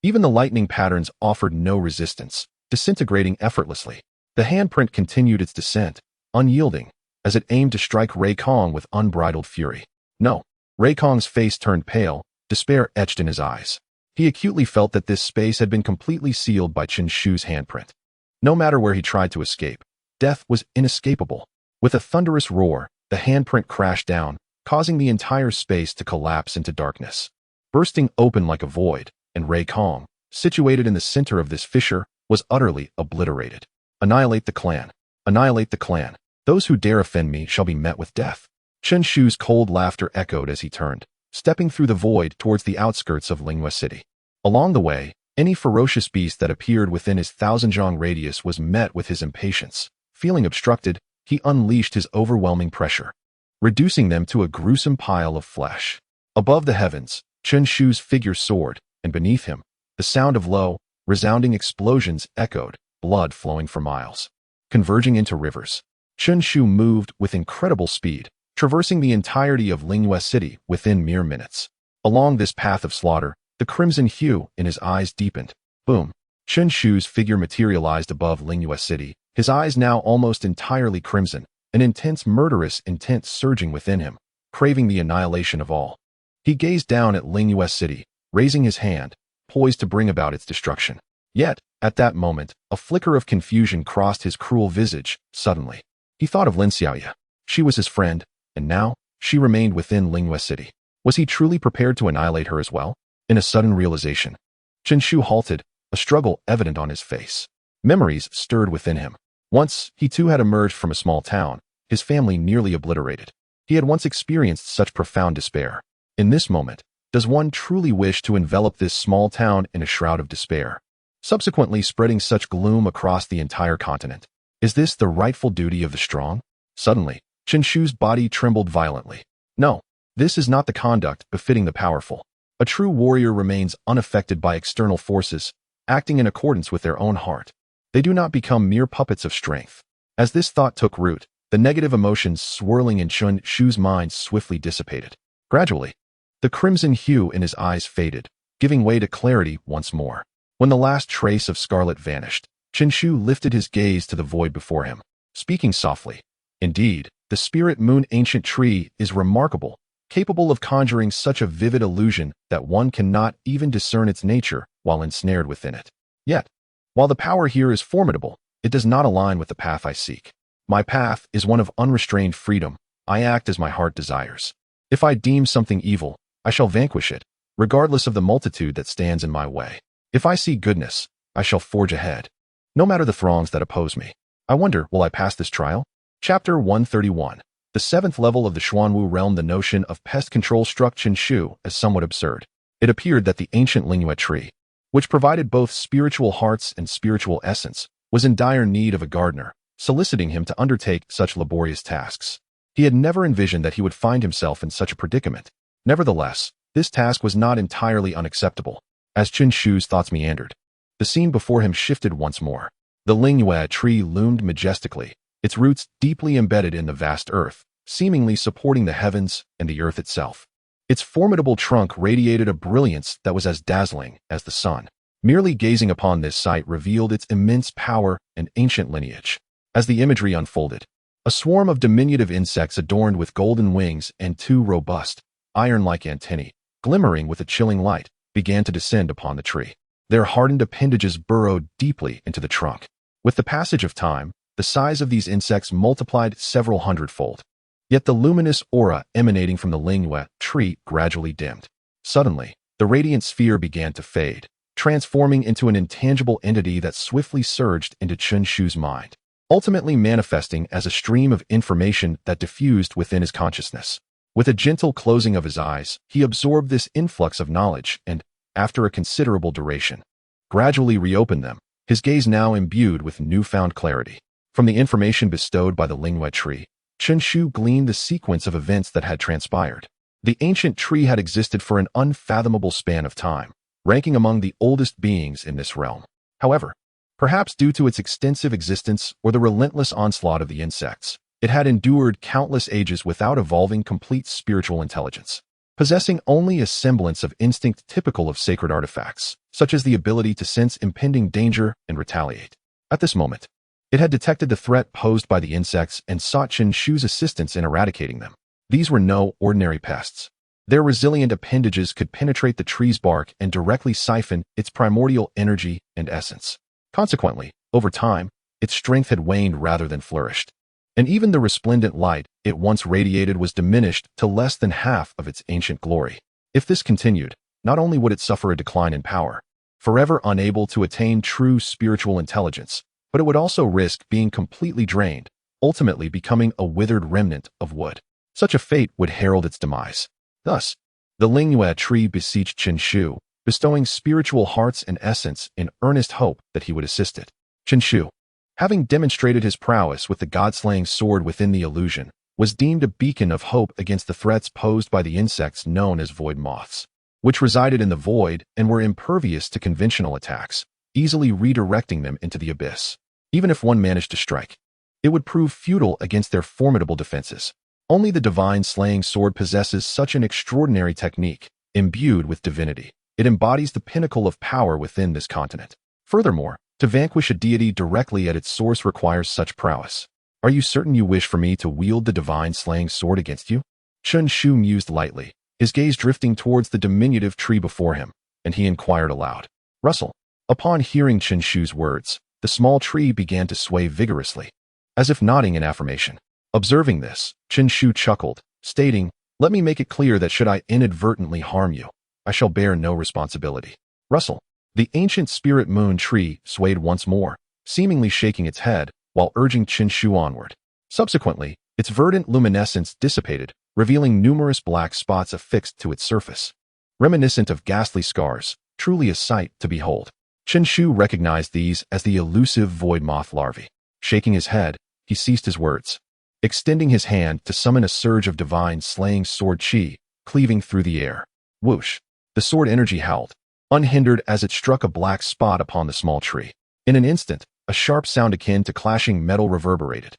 even the lightning patterns offered no resistance, disintegrating effortlessly. The handprint continued its descent, unyielding, as it aimed to strike Ray Kong with unbridled fury. No. Ray Kong's face turned pale, despair etched in his eyes. He acutely felt that this space had been completely sealed by Chen Shu's handprint. No matter where he tried to escape, death was inescapable. With a thunderous roar, the handprint crashed down, causing the entire space to collapse into darkness. Bursting open like a void, and Ray Kong, situated in the center of this fissure, was utterly obliterated. Annihilate the clan. Annihilate the clan. Those who dare offend me shall be met with death. Chen Shu's cold laughter echoed as he turned, stepping through the void towards the outskirts of Linghua City. Along the way, any ferocious beast that appeared within his 1,000-zhang radius was met with his impatience. Feeling obstructed, he unleashed his overwhelming pressure, reducing them to a gruesome pile of flesh. Above the heavens, Chen Shu's figure soared, and beneath him, the sound of low, resounding explosions echoed, blood flowing for miles. Converging into rivers, Chen Shu moved with incredible speed, traversing the entirety of Linghua City within mere minutes. Along this path of slaughter, the crimson hue in his eyes deepened. Boom! Chen Shu's figure materialized above Linghua City, his eyes now almost entirely crimson, an intense murderous intent surging within him, craving the annihilation of all. He gazed down at Linghua City, raising his hand, poised to bring about its destruction. Yet, at that moment, a flicker of confusion crossed his cruel visage. Suddenly, he thought of Lin Xiaoya. She was his friend, and now, she remained within Linghua City. Was he truly prepared to annihilate her as well? In a sudden realization, Chen Shu halted, a struggle evident on his face. Memories stirred within him. Once, he too had emerged from a small town, his family nearly obliterated. He had once experienced such profound despair. In this moment, does one truly wish to envelop this small town in a shroud of despair, subsequently spreading such gloom across the entire continent? Is this the rightful duty of the strong? Suddenly, Chen Shu's body trembled violently. No, this is not the conduct befitting the powerful. A true warrior remains unaffected by external forces, acting in accordance with their own heart. They do not become mere puppets of strength. As this thought took root, The negative emotions swirling in Chun Shu's mind swiftly dissipated. Gradually, the crimson hue in his eyes faded, giving way to clarity once more. When the last trace of scarlet vanished, Chun Shu lifted his gaze to the void before him, speaking softly. Indeed, the spirit moon ancient tree is remarkable, capable of conjuring such a vivid illusion that one cannot even discern its nature while ensnared within it. Yet, while the power here is formidable, it does not align with the path I seek. My path is one of unrestrained freedom. I act as my heart desires. If I deem something evil, I shall vanquish it, regardless of the multitude that stands in my way. If I see goodness, I shall forge ahead, no matter the throngs that oppose me. I wonder, will I pass this trial? Chapter 131. The seventh level of the Xuanwu realm. The notion of pest control struck Chun Shu as somewhat absurd. It appeared that the ancient Lingyue tree, which provided both spiritual hearts and spiritual essence, was in dire need of a gardener, soliciting him to undertake such laborious tasks. He had never envisioned that he would find himself in such a predicament. Nevertheless, this task was not entirely unacceptable. As Chun Shu's thoughts meandered, the scene before him shifted once more. The Lingyue tree loomed majestically, its roots deeply embedded in the vast earth, seemingly supporting the heavens and the earth itself. Its formidable trunk radiated a brilliance that was as dazzling as the sun. Merely gazing upon this sight revealed its immense power and ancient lineage. As the imagery unfolded, a swarm of diminutive insects adorned with golden wings and two robust, iron-like antennae, glimmering with a chilling light, began to descend upon the tree. Their hardened appendages burrowed deeply into the trunk. With the passage of time, the size of these insects multiplied several hundredfold. Yet the luminous aura emanating from the Lingyue tree gradually dimmed. Suddenly, the radiant sphere began to fade, transforming into an intangible entity that swiftly surged into Chun Shu's mind, ultimately manifesting as a stream of information that diffused within his consciousness. With a gentle closing of his eyes, he absorbed this influx of knowledge and, after a considerable duration, gradually reopened them, his gaze now imbued with newfound clarity. From the information bestowed by the Lingyue tree, Chun Shu gleaned the sequence of events that had transpired. The ancient tree had existed for an unfathomable span of time, ranking among the oldest beings in this realm. However, perhaps due to its extensive existence or the relentless onslaught of the insects, it had endured countless ages without evolving complete spiritual intelligence. Possessing only a semblance of instinct typical of sacred artifacts, such as the ability to sense impending danger and retaliate. At this moment, it had detected the threat posed by the insects and sought Chun Shu's assistance in eradicating them. These were no ordinary pests. Their resilient appendages could penetrate the tree's bark and directly siphon its primordial energy and essence. Consequently, over time, its strength had waned rather than flourished, and even the resplendent light it once radiated was diminished to less than half of its ancient glory. If this continued, not only would it suffer a decline in power, forever unable to attain true spiritual intelligence, but it would also risk being completely drained, ultimately becoming a withered remnant of wood. Such a fate would herald its demise. Thus, the Lingyue tree beseeched Chun Shu, bestowing spiritual hearts and essence in earnest hope that he would assist it. Chun Shu, having demonstrated his prowess with the god-slaying sword within the illusion, was deemed a beacon of hope against the threats posed by the insects known as void moths, which resided in the void and were impervious to conventional attacks, easily redirecting them into the abyss. Even if one managed to strike, it would prove futile against their formidable defenses. Only the divine slaying sword possesses such an extraordinary technique, imbued with divinity. It embodies the pinnacle of power within this continent. Furthermore, to vanquish a deity directly at its source requires such prowess. Are you certain you wish for me to wield the divine slaying sword against you? Chun Shu mused lightly, his gaze drifting towards the diminutive tree before him, and he inquired aloud. Russell. Upon hearing Chun Shu's words, the small tree began to sway vigorously, as if nodding in affirmation. Observing this, Chun Shu chuckled, stating, "Let me make it clear that should I inadvertently harm you, I shall bear no responsibility." Russell. The ancient spirit moon tree swayed once more, seemingly shaking its head while urging Chun Shu onward. Subsequently, its verdant luminescence dissipated, revealing numerous black spots affixed to its surface, reminiscent of ghastly scars, truly a sight to behold. Chun Shu recognized these as the elusive void moth larvae. Shaking his head, he ceased his words, extending his hand to summon a surge of divine slaying sword chi, cleaving through the air. Whoosh! The sword energy howled, unhindered as it struck a black spot upon the small tree. In an instant, a sharp sound akin to clashing metal reverberated.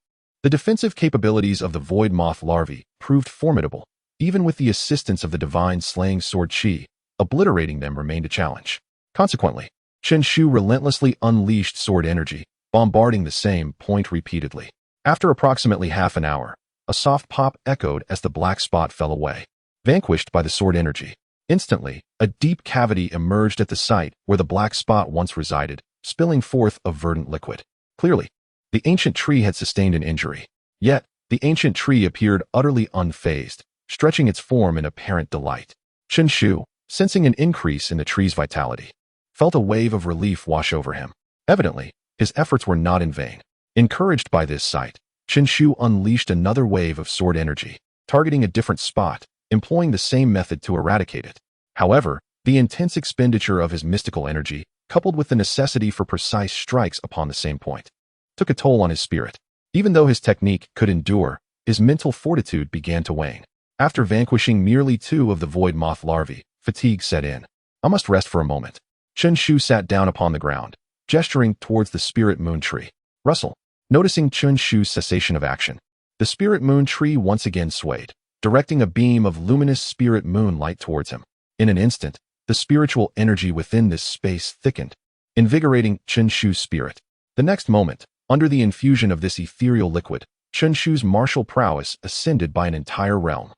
The defensive capabilities of the void moth larvae proved formidable. Even with the assistance of the divine slaying sword Qi, obliterating them remained a challenge. Consequently, Chen Shu relentlessly unleashed sword energy, bombarding the same point repeatedly. After approximately half an hour, a soft pop echoed as the black spot fell away, vanquished by the sword energy. Instantly, a deep cavity emerged at the site where the black spot once resided, spilling forth a verdant liquid. Clearly, the ancient tree had sustained an injury. Yet, the ancient tree appeared utterly unfazed, stretching its form in apparent delight. Chen Shu, sensing an increase in the tree's vitality, felt a wave of relief wash over him. Evidently, his efforts were not in vain. Encouraged by this sight, Chen Shu unleashed another wave of sword energy, targeting a different spot, employing the same method to eradicate it. However, the intense expenditure of his mystical energy, coupled with the necessity for precise strikes upon the same point, took a toll on his spirit. Even though his technique could endure, his mental fortitude began to wane. After vanquishing merely 2 of the void moth larvae, fatigue set in. I must rest for a moment. Chen Shu sat down upon the ground, gesturing towards the spirit moon tree. Russell, noticing Chen Shu's cessation of action, the spirit moon tree once again swayed, directing a beam of luminous spirit moonlight towards him. In an instant, the spiritual energy within this space thickened, invigorating Chen Shu's spirit. The next moment, under the infusion of this ethereal liquid, Chen Shu's martial prowess ascended by an entire realm.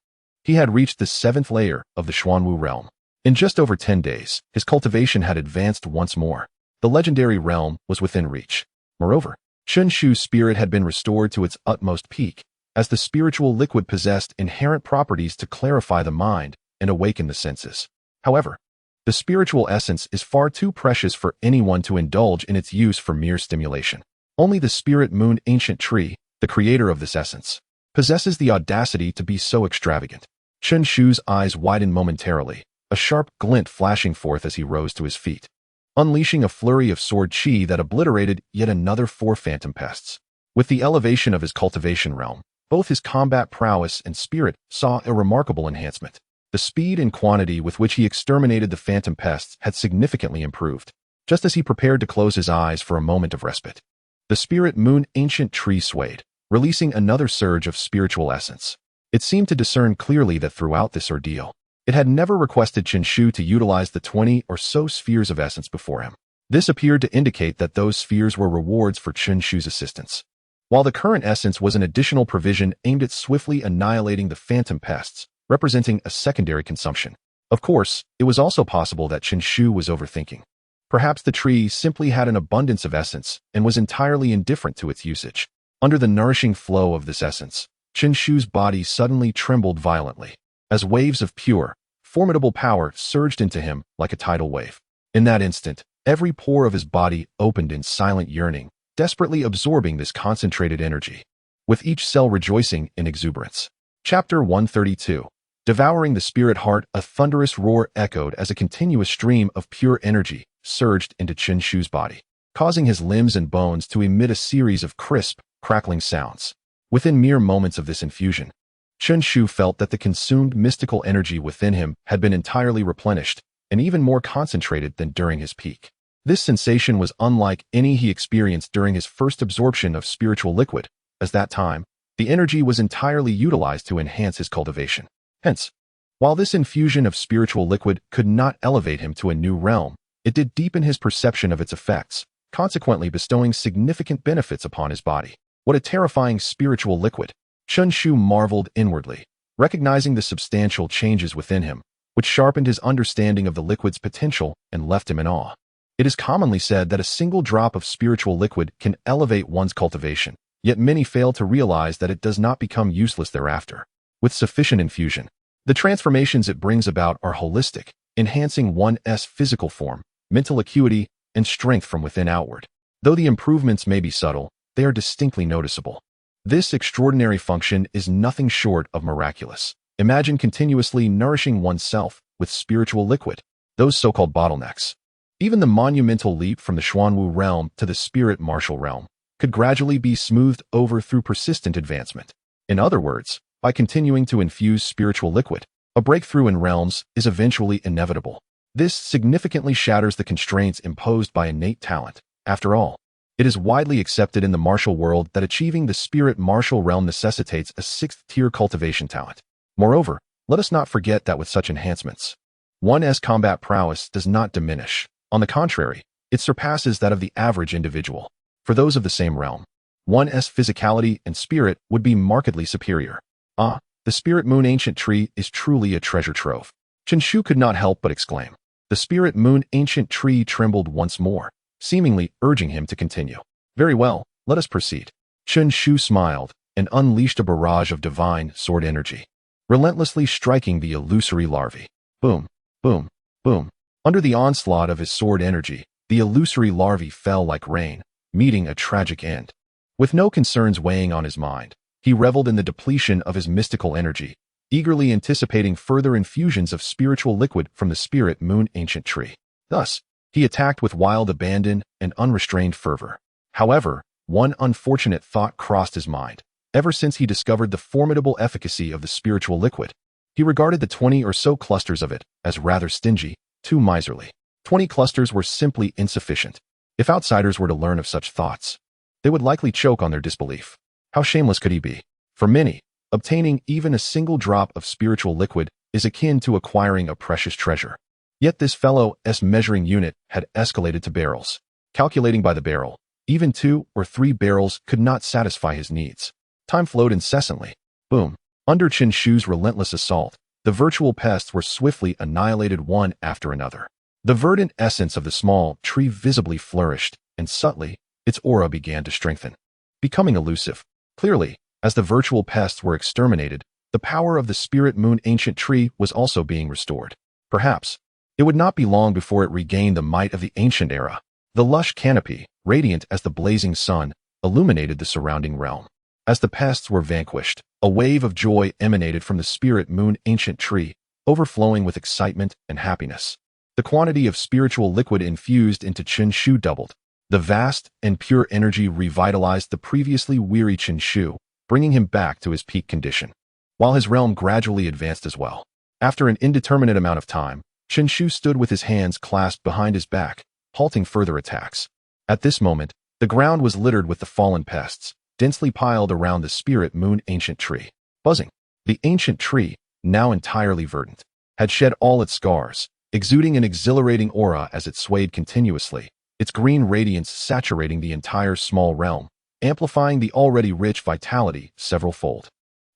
He had reached the 7th layer of the Xuanwu realm. In just over 10 days, his cultivation had advanced once more. The legendary realm was within reach. Moreover, Chen Shu's spirit had been restored to its utmost peak, as the spiritual liquid possessed inherent properties to clarify the mind and awaken the senses. However, the spiritual essence is far too precious for anyone to indulge in its use for mere stimulation. Only the spirit moon ancient tree, the creator of this essence, possesses the audacity to be so extravagant. Chen Shu's eyes widened momentarily, a sharp glint flashing forth as he rose to his feet, unleashing a flurry of sword Qi that obliterated yet another 4 phantom pests. With the elevation of his cultivation realm, both his combat prowess and spirit saw a remarkable enhancement. The speed and quantity with which he exterminated the phantom pests had significantly improved. Just as he prepared to close his eyes for a moment of respite, the spirit moon ancient tree swayed, releasing another surge of spiritual essence. It seemed to discern clearly that throughout this ordeal, it had never requested Chen Shu to utilize the 20 or so spheres of essence before him. This appeared to indicate that those spheres were rewards for Chen Shu's assistance, while the current essence was an additional provision aimed at swiftly annihilating the phantom pests, representing a secondary consumption. Of course, it was also possible that Chen Shu was overthinking. Perhaps the tree simply had an abundance of essence and was entirely indifferent to its usage. Under the nourishing flow of this essence, Chen Shu's body suddenly trembled violently, as waves of pure, formidable power surged into him like a tidal wave. In that instant, every pore of his body opened in silent yearning, desperately absorbing this concentrated energy, with each cell rejoicing in exuberance. Chapter 132. Devouring the spirit heart, a thunderous roar echoed as a continuous stream of pure energy surged into Chen Shu's body, causing his limbs and bones to emit a series of crisp, crackling sounds. Within mere moments of this infusion, Chen Shu felt that the consumed mystical energy within him had been entirely replenished and even more concentrated than during his peak. This sensation was unlike any he experienced during his first absorption of spiritual liquid, as that time, the energy was entirely utilized to enhance his cultivation. Hence, while this infusion of spiritual liquid could not elevate him to a new realm, it did deepen his perception of its effects, consequently bestowing significant benefits upon his body. What a terrifying spiritual liquid! Chen Shu marveled inwardly, recognizing the substantial changes within him, which sharpened his understanding of the liquid's potential and left him in awe. It is commonly said that a single drop of spiritual liquid can elevate one's cultivation, yet many fail to realize that it does not become useless thereafter. With sufficient infusion, the transformations it brings about are holistic, enhancing one's physical form, mental acuity, and strength from within outward. Though the improvements may be subtle, they are distinctly noticeable. This extraordinary function is nothing short of miraculous. Imagine continuously nourishing oneself with spiritual liquid, those so-called bottlenecks. Even the monumental leap from the Xuanwu realm to the spirit martial realm could gradually be smoothed over through persistent advancement. In other words, by continuing to infuse spiritual liquid, a breakthrough in realms is eventually inevitable. This significantly shatters the constraints imposed by innate talent. After all, It is widely accepted in the martial world that achieving the spirit martial realm necessitates a 6th-tier cultivation talent. Moreover, let us not forget that with such enhancements, one's combat prowess does not diminish. On the contrary, it surpasses that of the average individual. For those of the same realm, one's physicality and spirit would be markedly superior. Ah, the Spirit Moon Ancient Tree is truly a treasure trove. Qinshu could not help but exclaim. The Spirit Moon Ancient Tree trembled once more, seemingly urging him to continue. Very well, let us proceed. Qinshu smiled and unleashed a barrage of divine sword energy, relentlessly striking the illusory larvae. Boom, boom, boom. Under the onslaught of his sword energy, the illusory larvae fell like rain, meeting a tragic end. With no concerns weighing on his mind, he reveled in the depletion of his mystical energy, eagerly anticipating further infusions of spiritual liquid from the Spirit Moon Ancient Tree. Thus, he attacked with wild abandon and unrestrained fervor. However, one unfortunate thought crossed his mind. Ever since he discovered the formidable efficacy of the spiritual liquid, he regarded the 20 or so clusters of it as rather stingy, too miserly. 20 clusters were simply insufficient. If outsiders were to learn of such thoughts, they would likely choke on their disbelief. How shameless could he be? For many, obtaining even a single drop of spiritual liquid is akin to acquiring a precious treasure. Yet this fellow's measuring unit had escalated to barrels. Calculating by the barrel, even 2 or 3 barrels could not satisfy his needs. Time flowed incessantly. Boom. Under Qinshu's relentless assault, the virtual pests were swiftly annihilated one after another. The verdant essence of the small tree visibly flourished, and subtly, its aura began to strengthen, becoming elusive. Clearly, as the virtual pests were exterminated, the power of the Spirit Moon Ancient Tree was also being restored. Perhaps, it would not be long before it regained the might of the ancient era. The lush canopy, radiant as the blazing sun, illuminated the surrounding realm. As the pests were vanquished, a wave of joy emanated from the Spirit Moon Ancient Tree, overflowing with excitement and happiness. The quantity of spiritual liquid infused into Qinshu doubled. The vast and pure energy revitalized the previously weary Qinshu, bringing him back to his peak condition, while his realm gradually advanced as well. After an indeterminate amount of time, Qinshu stood with his hands clasped behind his back, halting further attacks. At this moment, the ground was littered with the fallen pests, densely piled around the Spirit Moon Ancient Tree. Buzzing. The ancient tree, now entirely verdant, had shed all its scars, exuding an exhilarating aura as it swayed continuously, its green radiance saturating the entire small realm, amplifying the already rich vitality several-fold.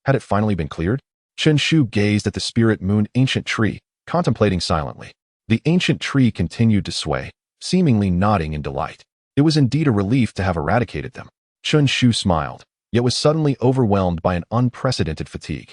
Had it finally been cleared? Qinshu gazed at the Spirit Moon Ancient Tree, contemplating silently. The ancient tree continued to sway, seemingly nodding in delight. It was indeed a relief to have eradicated them. Qinshu smiled, yet was suddenly overwhelmed by an unprecedented fatigue.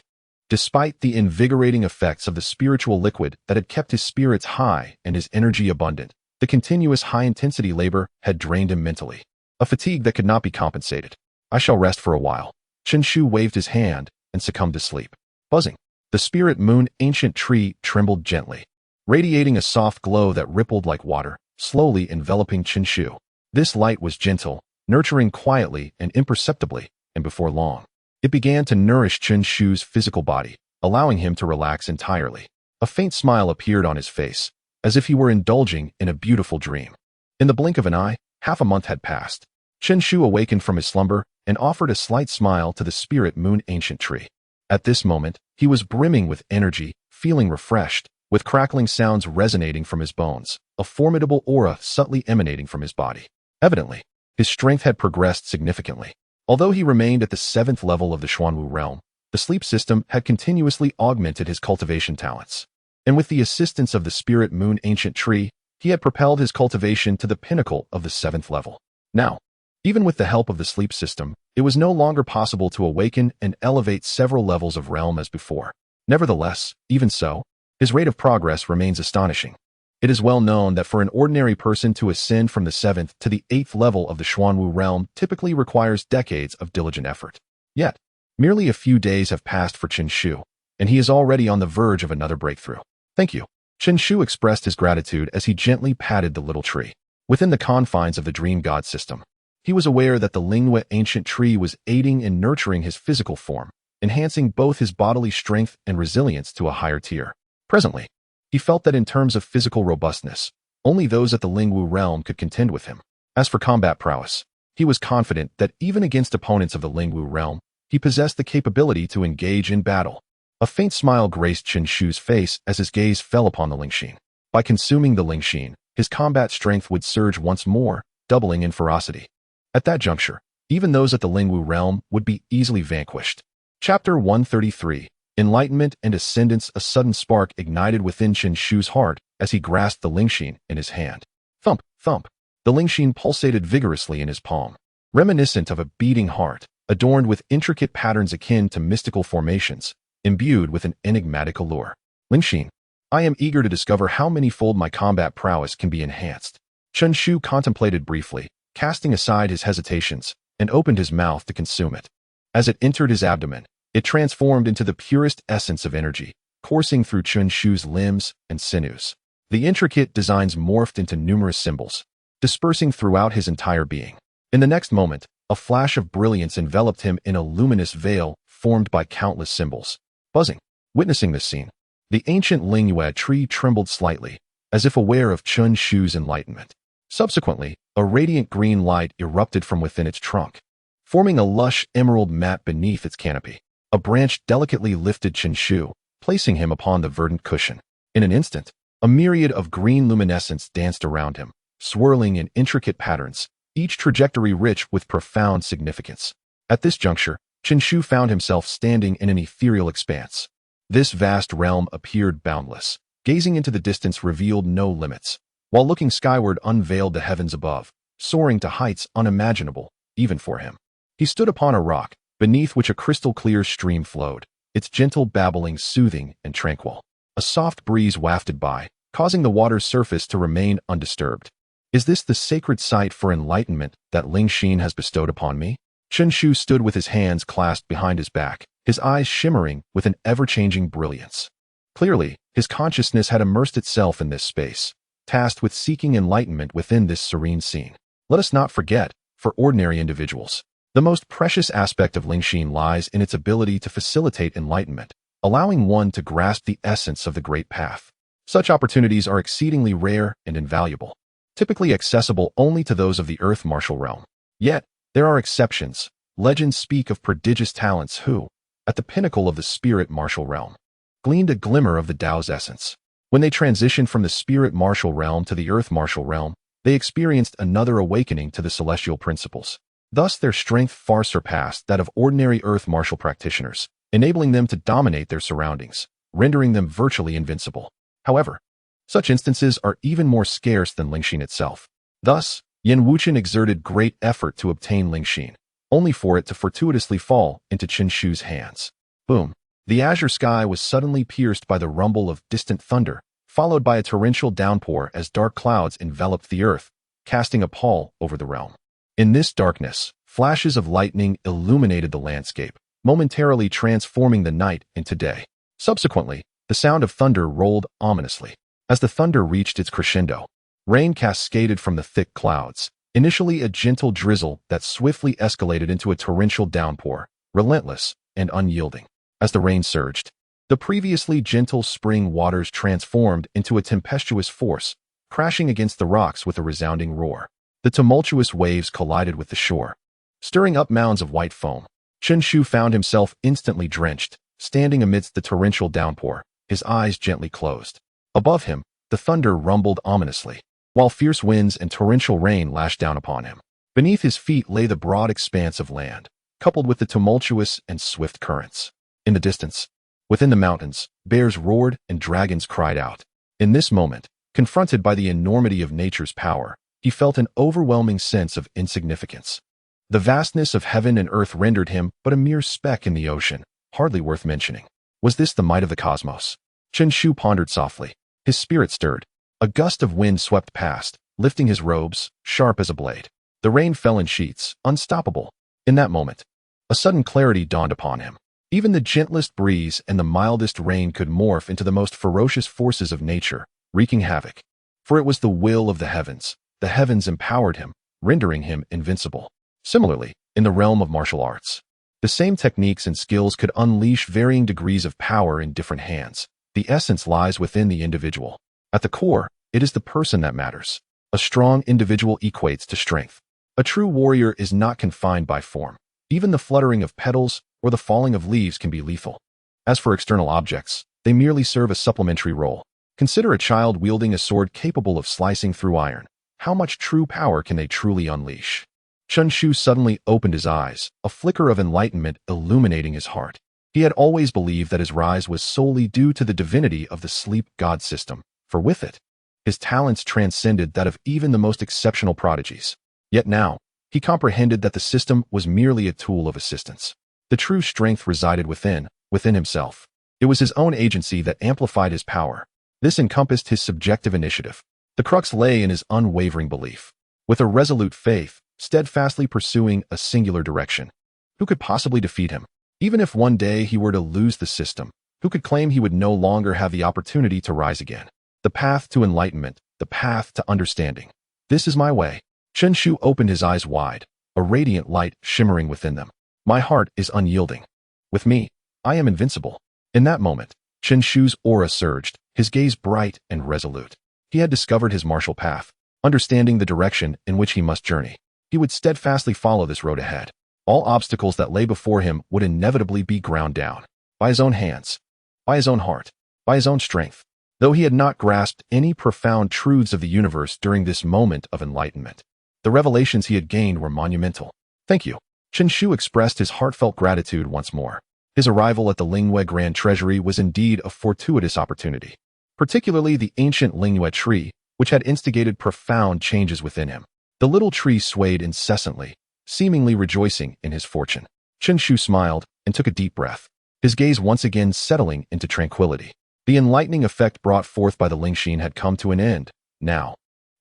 Despite the invigorating effects of the spiritual liquid that had kept his spirits high and his energy abundant, the continuous high-intensity labor had drained him mentally, a fatigue that could not be compensated. I shall rest for a while. Qinshu waved his hand and succumbed to sleep. Buzzing. The Spirit Moon Ancient Tree trembled gently, radiating a soft glow that rippled like water, slowly enveloping Qinshu. This light was gentle, nurturing quietly and imperceptibly, and before long, it began to nourish Qinshu's physical body, allowing him to relax entirely. A faint smile appeared on his face, as if he were indulging in a beautiful dream. In the blink of an eye, half a month had passed. Qinshu awakened from his slumber and offered a slight smile to the Spirit Moon Ancient Tree. At this moment, he was brimming with energy, feeling refreshed, with crackling sounds resonating from his bones, a formidable aura subtly emanating from his body. Evidently, his strength had progressed significantly. Although he remained at the 7th level of the Xuanwu realm, the sleep system had continuously augmented his cultivation talents. And with the assistance of the Spirit Moon Ancient Tree, he had propelled his cultivation to the pinnacle of the 7th level. Now, even with the help of the sleep system, it was no longer possible to awaken and elevate several levels of realm as before. Nevertheless, even so, his rate of progress remains astonishing. It is well known that for an ordinary person to ascend from the 7th to the 8th level of the Xuanwu realm typically requires decades of diligent effort. Yet, merely a few days have passed for Qinshu, and he is already on the verge of another breakthrough. Thank you. Qinshu expressed his gratitude as he gently patted the little tree. Within the confines of the dream god system, he was aware that the Lingua Ancient Tree was aiding and nurturing his physical form, enhancing both his bodily strength and resilience to a higher tier. Presently, he felt that in terms of physical robustness, only those at the Lingwu realm could contend with him. As for combat prowess, He was confident that even against opponents of the Lingwu realm, he possessed the capability to engage in battle. A faint smile graced Chen Shu's face as his gaze fell upon the Lingxin. By consuming the Lingxin, his combat strength would surge once more, doubling in ferocity. At that juncture, even those at the Lingwu realm would be easily vanquished. Chapter 133. Enlightenment and Ascendance. A sudden spark ignited within Chen Shu's heart as he grasped the Lingxin in his hand. Thump, thump. The Lingxin pulsated vigorously in his palm. Reminiscent of a beating heart, adorned with intricate patterns akin to mystical formations, imbued with an enigmatic allure. Lingxin, I am eager to discover how many-fold my combat prowess can be enhanced. Chen Shu contemplated briefly, casting aside his hesitations, and opened his mouth to consume it. As it entered his abdomen, it transformed into the purest essence of energy, coursing through Chen Shu's limbs and sinews. The intricate designs morphed into numerous symbols, dispersing throughout his entire being. In the next moment, a flash of brilliance enveloped him in a luminous veil formed by countless symbols. Buzzing. Witnessing this scene, the ancient Lingyue tree trembled slightly, as if aware of Chen Shu's enlightenment. Subsequently, a radiant green light erupted from within its trunk, forming a lush emerald mat beneath its canopy. A branch delicately lifted Chen Shu, placing him upon the verdant cushion. In an instant, a myriad of green luminescence danced around him, swirling in intricate patterns, each trajectory rich with profound significance. At this juncture, Chen Shu found himself standing in an ethereal expanse. This vast realm appeared boundless. Gazing into the distance revealed no limits, while looking skyward unveiled the heavens above, soaring to heights unimaginable, even for him. He stood upon a rock, beneath which a crystal-clear stream flowed, its gentle babbling soothing and tranquil. A soft breeze wafted by, causing the water's surface to remain undisturbed. Is this the sacred site for enlightenment that Lingxin has bestowed upon me? Chen Shu stood with his hands clasped behind his back, his eyes shimmering with an ever-changing brilliance. Clearly, his consciousness had immersed itself in this space, tasked with seeking enlightenment within this serene scene. Let us not forget, for ordinary individuals, the most precious aspect of Lingxin lies in its ability to facilitate enlightenment, allowing one to grasp the essence of the Great Path. Such opportunities are exceedingly rare and invaluable, typically accessible only to those of the earth martial realm. Yet, there are exceptions. Legends speak of prodigious talents who, at the pinnacle of the spirit martial realm, gleaned a glimmer of the Tao's essence. When they transitioned from the spirit martial realm to the earth martial realm, they experienced another awakening to the celestial principles. Thus, their strength far surpassed that of ordinary earth martial practitioners, enabling them to dominate their surroundings, rendering them virtually invincible. However, such instances are even more scarce than Lingxin itself. Thus, Yan Wuchen exerted great effort to obtain Lingxin, only for it to fortuitously fall into Chen Shu's hands. Boom! The azure sky was suddenly pierced by the rumble of distant thunder, followed by a torrential downpour as dark clouds enveloped the earth, casting a pall over the realm. In this darkness, flashes of lightning illuminated the landscape, momentarily transforming the night into day. Subsequently, the sound of thunder rolled ominously. As the thunder reached its crescendo, rain cascaded from the thick clouds, initially a gentle drizzle that swiftly escalated into a torrential downpour, relentless and unyielding. As the rain surged, the previously gentle spring waters transformed into a tempestuous force, crashing against the rocks with a resounding roar. The tumultuous waves collided with the shore, stirring up mounds of white foam. Chen Shu found himself instantly drenched, standing amidst the torrential downpour, his eyes gently closed. Above him, the thunder rumbled ominously, while fierce winds and torrential rain lashed down upon him. Beneath his feet lay the broad expanse of land, coupled with the tumultuous and swift currents. In the distance, within the mountains, bears roared and dragons cried out. In this moment, confronted by the enormity of nature's power, he felt an overwhelming sense of insignificance. The vastness of heaven and earth rendered him but a mere speck in the ocean, hardly worth mentioning. Was this the might of the cosmos? Chen Shu pondered softly. His spirit stirred. A gust of wind swept past, lifting his robes, sharp as a blade. The rain fell in sheets, unstoppable. In that moment, a sudden clarity dawned upon him. Even the gentlest breeze and the mildest rain could morph into the most ferocious forces of nature, wreaking havoc. For it was the will of the heavens. The heavens empowered him, rendering him invincible. Similarly, in the realm of martial arts, the same techniques and skills could unleash varying degrees of power in different hands. The essence lies within the individual. At the core, it is the person that matters. A strong individual equates to strength. A true warrior is not confined by form. Even the fluttering of petals or the falling of leaves can be lethal. As for external objects, they merely serve a supplementary role. Consider a child wielding a sword capable of slicing through iron. How much true power can they truly unleash? Chen Shu suddenly opened his eyes, a flicker of enlightenment illuminating his heart. He had always believed that his rise was solely due to the divinity of the sleep god system, for with it, his talents transcended that of even the most exceptional prodigies. Yet now, he comprehended that the system was merely a tool of assistance. The true strength resided within himself. It was his own agency that amplified his power. This encompassed his subjective initiative. The crux lay in his unwavering belief. With a resolute faith, steadfastly pursuing a singular direction. Who could possibly defeat him? Even if one day he were to lose the system, who could claim he would no longer have the opportunity to rise again? The path to enlightenment, the path to understanding. This is my way. Chen Shu opened his eyes wide, a radiant light shimmering within them. My heart is unyielding. With me, I am invincible. In that moment, Chen Shu's aura surged, his gaze bright and resolute. He had discovered his martial path, understanding the direction in which he must journey. He would steadfastly follow this road ahead. All obstacles that lay before him would inevitably be ground down. By his own hands, by his own heart, by his own strength. Though he had not grasped any profound truths of the universe during this moment of enlightenment, the revelations he had gained were monumental. Thank you. Chen Shu expressed his heartfelt gratitude once more. His arrival at the Lingyue Grand Treasury was indeed a fortuitous opportunity, particularly the ancient Lingyue tree, which had instigated profound changes within him. The little tree swayed incessantly, seemingly rejoicing in his fortune. Chen Shu smiled and took a deep breath, his gaze once again settling into tranquility. The enlightening effect brought forth by the Lingxin had come to an end. Now,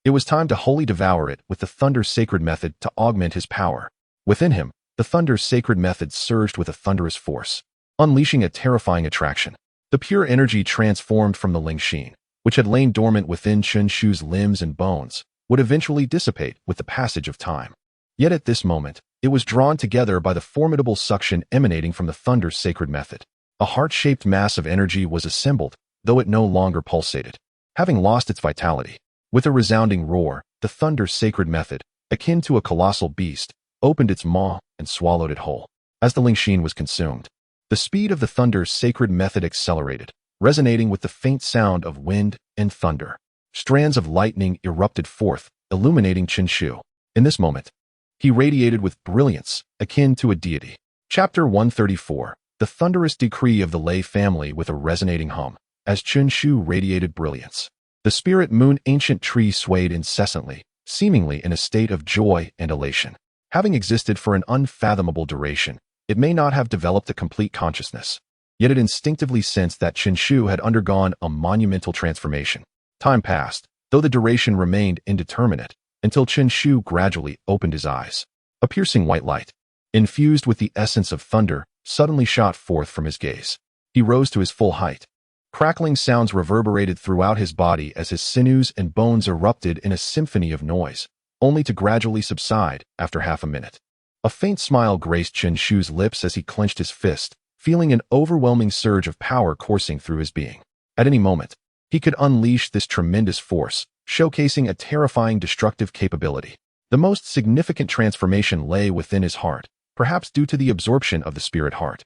it was time to wholly devour it with the Thunder's Sacred Method to augment his power. Within him, the Thunder's Sacred Method surged with a thunderous force, unleashing a terrifying attraction. The pure energy transformed from the Lingxin, which had lain dormant within Chen Shu's limbs and bones, would eventually dissipate with the passage of time. Yet at this moment, it was drawn together by the formidable suction emanating from the Thunder's Sacred Method. A heart-shaped mass of energy was assembled, though it no longer pulsated, having lost its vitality. With a resounding roar, the Thunder's Sacred Method, akin to a colossal beast, opened its maw and swallowed it whole. As the Lingxin was consumed, the speed of the Thunder's Sacred Method accelerated, resonating with the faint sound of wind and thunder. Strands of lightning erupted forth, illuminating Chen Shu. In this moment, he radiated with brilliance, akin to a deity. Chapter 134. The Thunderous Decree of the Lei Family with a resonating hum. As Chen Shu radiated brilliance, the spirit moon ancient tree swayed incessantly, seemingly in a state of joy and elation. Having existed for an unfathomable duration, it may not have developed a complete consciousness. Yet it instinctively sensed that Chen Shu had undergone a monumental transformation. Time passed, though the duration remained indeterminate, until Chen Shu gradually opened his eyes. A piercing white light, infused with the essence of thunder, suddenly shot forth from his gaze. He rose to his full height. Crackling sounds reverberated throughout his body as his sinews and bones erupted in a symphony of noise, only to gradually subside after half a minute. A faint smile graced Chen Shu's lips as he clenched his fist, feeling an overwhelming surge of power coursing through his being. At any moment, he could unleash this tremendous force, showcasing a terrifying destructive capability. The most significant transformation lay within his heart, perhaps due to the absorption of the spirit heart.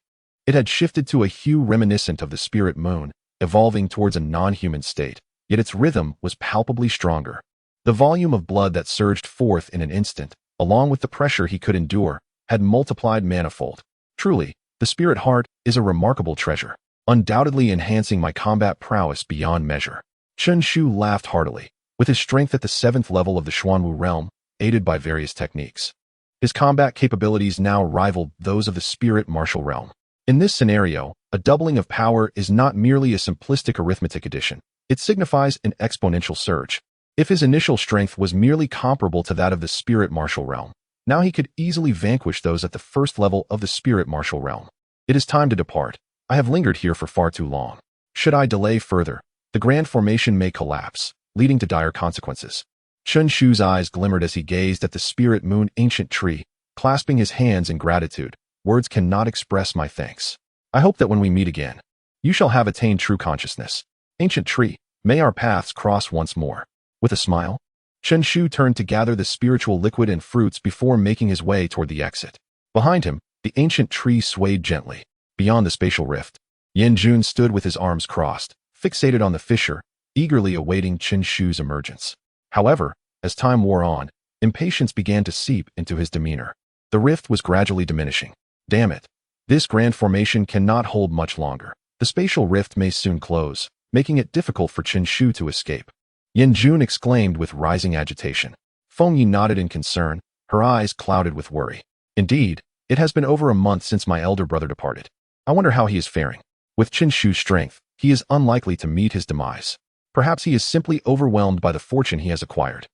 It had shifted to a hue reminiscent of the spirit moon, evolving towards a non-human state, yet its rhythm was palpably stronger. The volume of blood that surged forth in an instant, along with the pressure he could endure, had multiplied manifold. Truly, the spirit heart is a remarkable treasure, undoubtedly enhancing my combat prowess beyond measure. Chen Shu laughed heartily, with his strength at the 7th level of the Xuanwu realm, aided by various techniques. His combat capabilities now rivaled those of the spirit martial realm. In this scenario, a doubling of power is not merely a simplistic arithmetic addition. It signifies an exponential surge. If his initial strength was merely comparable to that of the spirit martial realm, now he could easily vanquish those at the 1st level of the spirit martial realm. It is time to depart. I have lingered here for far too long. Should I delay further, the grand formation may collapse, leading to dire consequences. Chen Shu's eyes glimmered as he gazed at the spirit moon ancient tree, clasping his hands in gratitude. Words cannot express my thanks. I hope that when we meet again, you shall have attained true consciousness. Ancient tree, may our paths cross once more. With a smile, Chen Shu turned to gather the spiritual liquid and fruits before making his way toward the exit. Behind him, the ancient tree swayed gently. Beyond the spatial rift, Yin Jun stood with his arms crossed, fixated on the fissure, eagerly awaiting Chen Shu's emergence. However, as time wore on, impatience began to seep into his demeanor. The rift was gradually diminishing. Damn it. This grand formation cannot hold much longer. The spatial rift may soon close, making it difficult for Chen Shu to escape. Yin Jun exclaimed with rising agitation. Feng Yi nodded in concern, her eyes clouded with worry. Indeed, it has been over a month since my elder brother departed. I wonder how he is faring. With Chen Shu's strength, he is unlikely to meet his demise. Perhaps he is simply overwhelmed by the fortune he has acquired.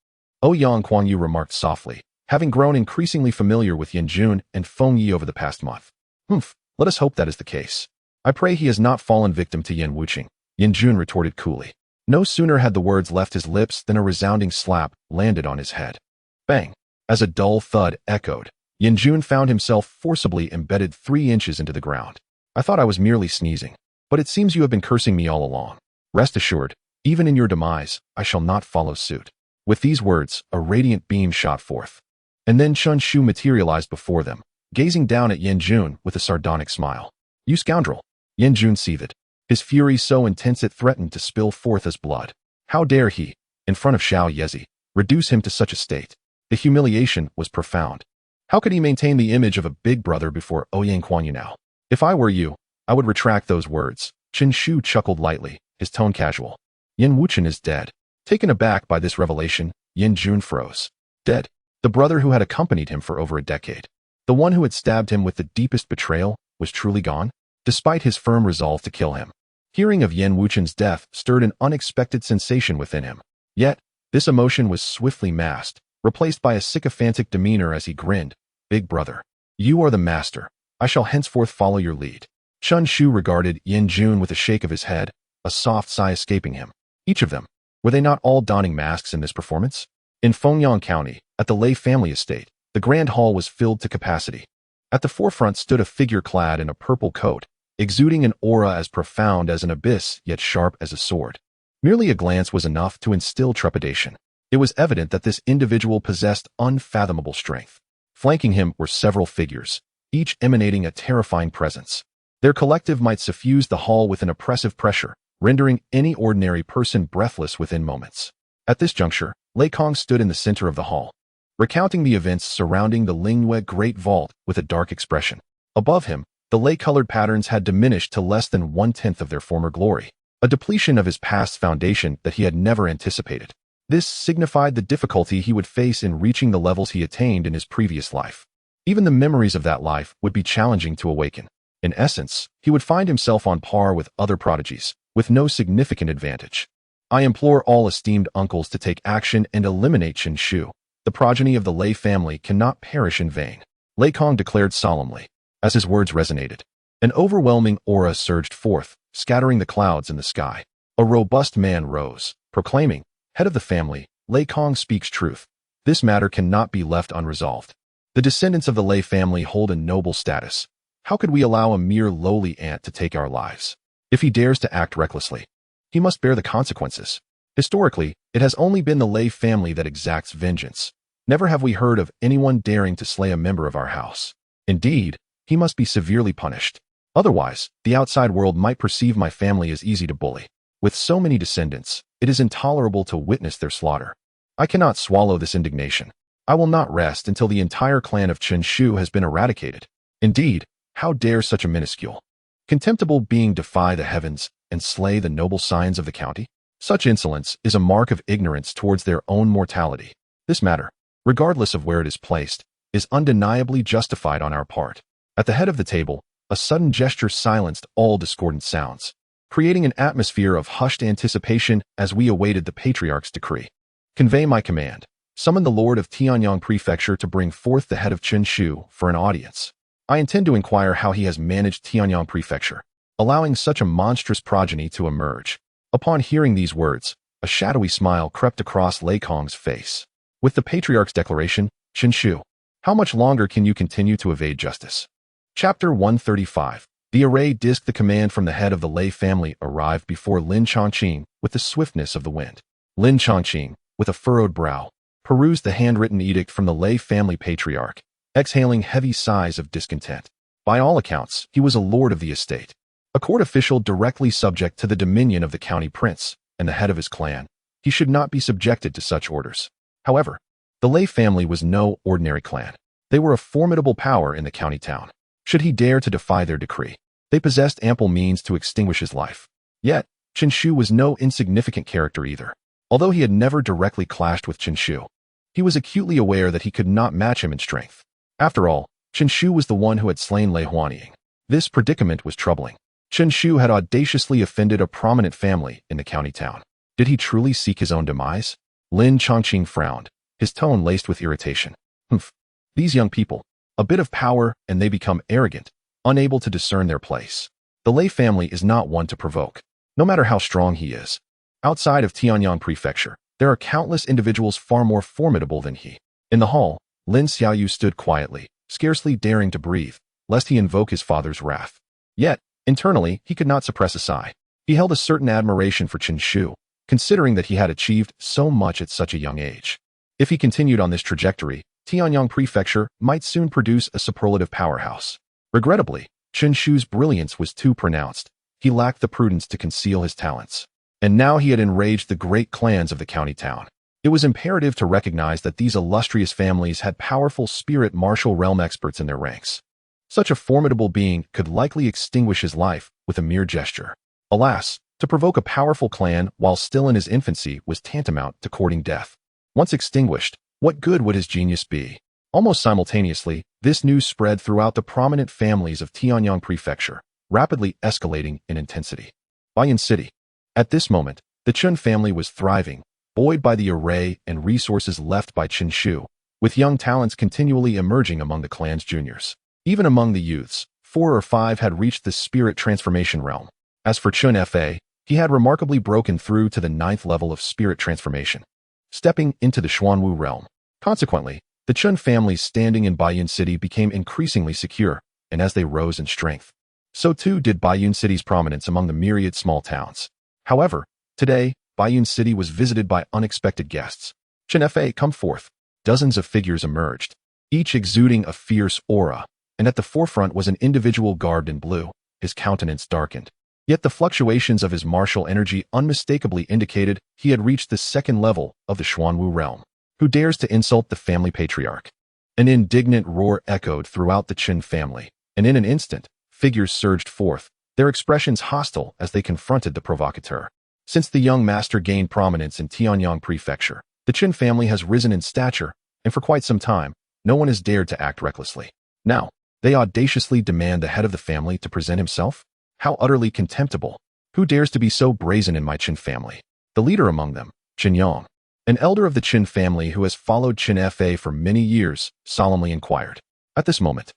Ouyang Kuan-yu remarked softly, having grown increasingly familiar with Yin Jun and Feng Yi over the past month. Let us hope that is the case. I pray he has not fallen victim to Yin Wuqing, Yin Jun retorted coolly. No sooner had the words left his lips than a resounding slap landed on his head. Bang! As a dull thud echoed, Yin Jun found himself forcibly embedded 3 inches into the ground. I thought I was merely sneezing, but it seems you have been cursing me all along. Rest assured, even in your demise, I shall not follow suit. With these words, a radiant beam shot forth. And then Chen Shu materialized before them, gazing down at Yin Jun with a sardonic smile. You scoundrel! Yin Jun seethed, his fury so intense it threatened to spill forth as blood. How dare he, in front of Xiao Yezi, reduce him to such a state? The humiliation was profound. How could he maintain the image of a big brother before Ouyang Kuan-yu now? If I were you, I would retract those words. Chen Shu chuckled lightly, his tone casual. Yin Wuqing is dead. Taken aback by this revelation, Yin Jun froze. Dead. The brother who had accompanied him for over a decade. The one who had stabbed him with the deepest betrayal was truly gone, despite his firm resolve to kill him. Hearing of Yin Wuqing's death stirred an unexpected sensation within him. Yet, this emotion was swiftly masked, replaced by a sycophantic demeanor as he grinned. Big brother, you are the master. I shall henceforth follow your lead. Chen Shu regarded Yin Jun with a shake of his head, a soft sigh escaping him. Each of them, were they not all donning masks in this performance? In Fengyang County, at the Lei family estate, the grand hall was filled to capacity. At the forefront stood a figure clad in a purple coat, exuding an aura as profound as an abyss yet sharp as a sword. Merely a glance was enough to instill trepidation. It was evident that this individual possessed unfathomable strength. Flanking him were several figures, each emanating a terrifying presence. Their collective might suffuse the hall with an oppressive pressure, rendering any ordinary person breathless within moments. At this juncture, Lei Kong stood in the center of the hall, recounting the events surrounding the Lingyue Great Vault with a dark expression. Above him, the lei-colored patterns had diminished to less than 1/10 of their former glory, a depletion of his past's foundation that he had never anticipated. This signified the difficulty he would face in reaching the levels he attained in his previous life. Even the memories of that life would be challenging to awaken. In essence, he would find himself on par with other prodigies, with no significant advantage. I implore all esteemed uncles to take action and eliminate Chen Shu. The progeny of the Lei family cannot perish in vain, Lei Kong declared solemnly. As his words resonated, an overwhelming aura surged forth, scattering the clouds in the sky. A robust man rose, proclaiming, Head of the family, Lei Kong speaks truth. This matter cannot be left unresolved. The descendants of the Lei family hold a noble status. How could we allow a mere lowly ant to take our lives? If he dares to act recklessly, he must bear the consequences. Historically, it has only been the Lei family that exacts vengeance. Never have we heard of anyone daring to slay a member of our house. Indeed, he must be severely punished. Otherwise, the outside world might perceive my family as easy to bully. With so many descendants, it is intolerable to witness their slaughter. I cannot swallow this indignation. I will not rest until the entire clan of Chen Shu has been eradicated. Indeed, how dare such a minuscule, contemptible being defy the heavens and slay the noble signs of the county? Such insolence is a mark of ignorance towards their own mortality. This matter, regardless of where it is placed, is undeniably justified on our part. At the head of the table, a sudden gesture silenced all discordant sounds, creating an atmosphere of hushed anticipation as we awaited the patriarch's decree. Convey my command. Summon the Lord of Tianyang Prefecture to bring forth the head of Chen Shu for an audience. I intend to inquire how he has managed Tianyang Prefecture, allowing such a monstrous progeny to emerge. Upon hearing these words, a shadowy smile crept across Lei Kong's face. With the patriarch's declaration, Chen Shu, how much longer can you continue to evade justice? Chapter 135. The array disc. The command from the head of the Lei family arrived before Lin Chongqing with the swiftness of the wind. Lin Chongqing, with a furrowed brow, perused the handwritten edict from the Lei family patriarch, exhaling heavy sighs of discontent. By all accounts, he was a lord of the estate, a court official directly subject to the dominion of the county prince and the head of his clan. He should not be subjected to such orders. However, the Lei family was no ordinary clan. They were a formidable power in the county town. Should he dare to defy their decree, they possessed ample means to extinguish his life. Yet, Qin Shu was no insignificant character either. Although he had never directly clashed with Qin Shu, he was acutely aware that he could not match him in strength. After all, Qin Shu was the one who had slain Lei Huanying. This predicament was troubling. Qin Shu had audaciously offended a prominent family in the county town. Did he truly seek his own demise? Lin Chongqing frowned, his tone laced with irritation. Humph. These young people, a bit of power and they become arrogant, unable to discern their place. The Lei family is not one to provoke, no matter how strong he is. Outside of Tianyang Prefecture, there are countless individuals far more formidable than he. In the hall, Lin Xiaoyu stood quietly, scarcely daring to breathe, lest he invoke his father's wrath. Yet, internally, he could not suppress a sigh. He held a certain admiration for Qin Shu, considering that he had achieved so much at such a young age. If he continued on this trajectory, Tianyang Prefecture might soon produce a superlative powerhouse. Regrettably, Qin Shu's brilliance was too pronounced. He lacked the prudence to conceal his talents. And now he had enraged the great clans of the county town. It was imperative to recognize that these illustrious families had powerful spirit martial realm experts in their ranks. Such a formidable being could likely extinguish his life with a mere gesture. Alas, to provoke a powerful clan while still in his infancy was tantamount to courting death. Once extinguished, what good would his genius be? Almost simultaneously, this news spread throughout the prominent families of Tianyang Prefecture, rapidly escalating in intensity. Baiyun City. At this moment, the Chun family was thriving, buoyed by the array and resources left by Qin Shu, with young talents continually emerging among the clan's juniors. Even among the youths, 4 or 5 had reached the spirit transformation realm. As for Chun Fa, he had remarkably broken through to the 9th level of spirit transformation, stepping into the Xuanwu realm. Consequently, the Chun family's standing in Baiyun City became increasingly secure, and as they rose in strength, so too did Baiyun City's prominence among the myriad small towns. However, today, Baiyun City was visited by unexpected guests. Qin Fa, come forth. Dozens of figures emerged, each exuding a fierce aura, and at the forefront was an individual garbed in blue, his countenance darkened. Yet the fluctuations of his martial energy unmistakably indicated he had reached the 2nd level of the Xuanwu realm. Who dares to insult the family patriarch? An indignant roar echoed throughout the Qin family, and in an instant, figures surged forth, their expressions hostile as they confronted the provocateur. Since the young master gained prominence in Tianyang Prefecture, the Qin family has risen in stature, and for quite some time, no one has dared to act recklessly. Now, they audaciously demand the head of the family to present himself? How utterly contemptible! Who dares to be so brazen in my Qin family? The leader among them, Qin Yang, an elder of the Qin family who has followed Qin Fa for many years, solemnly inquired. At this moment,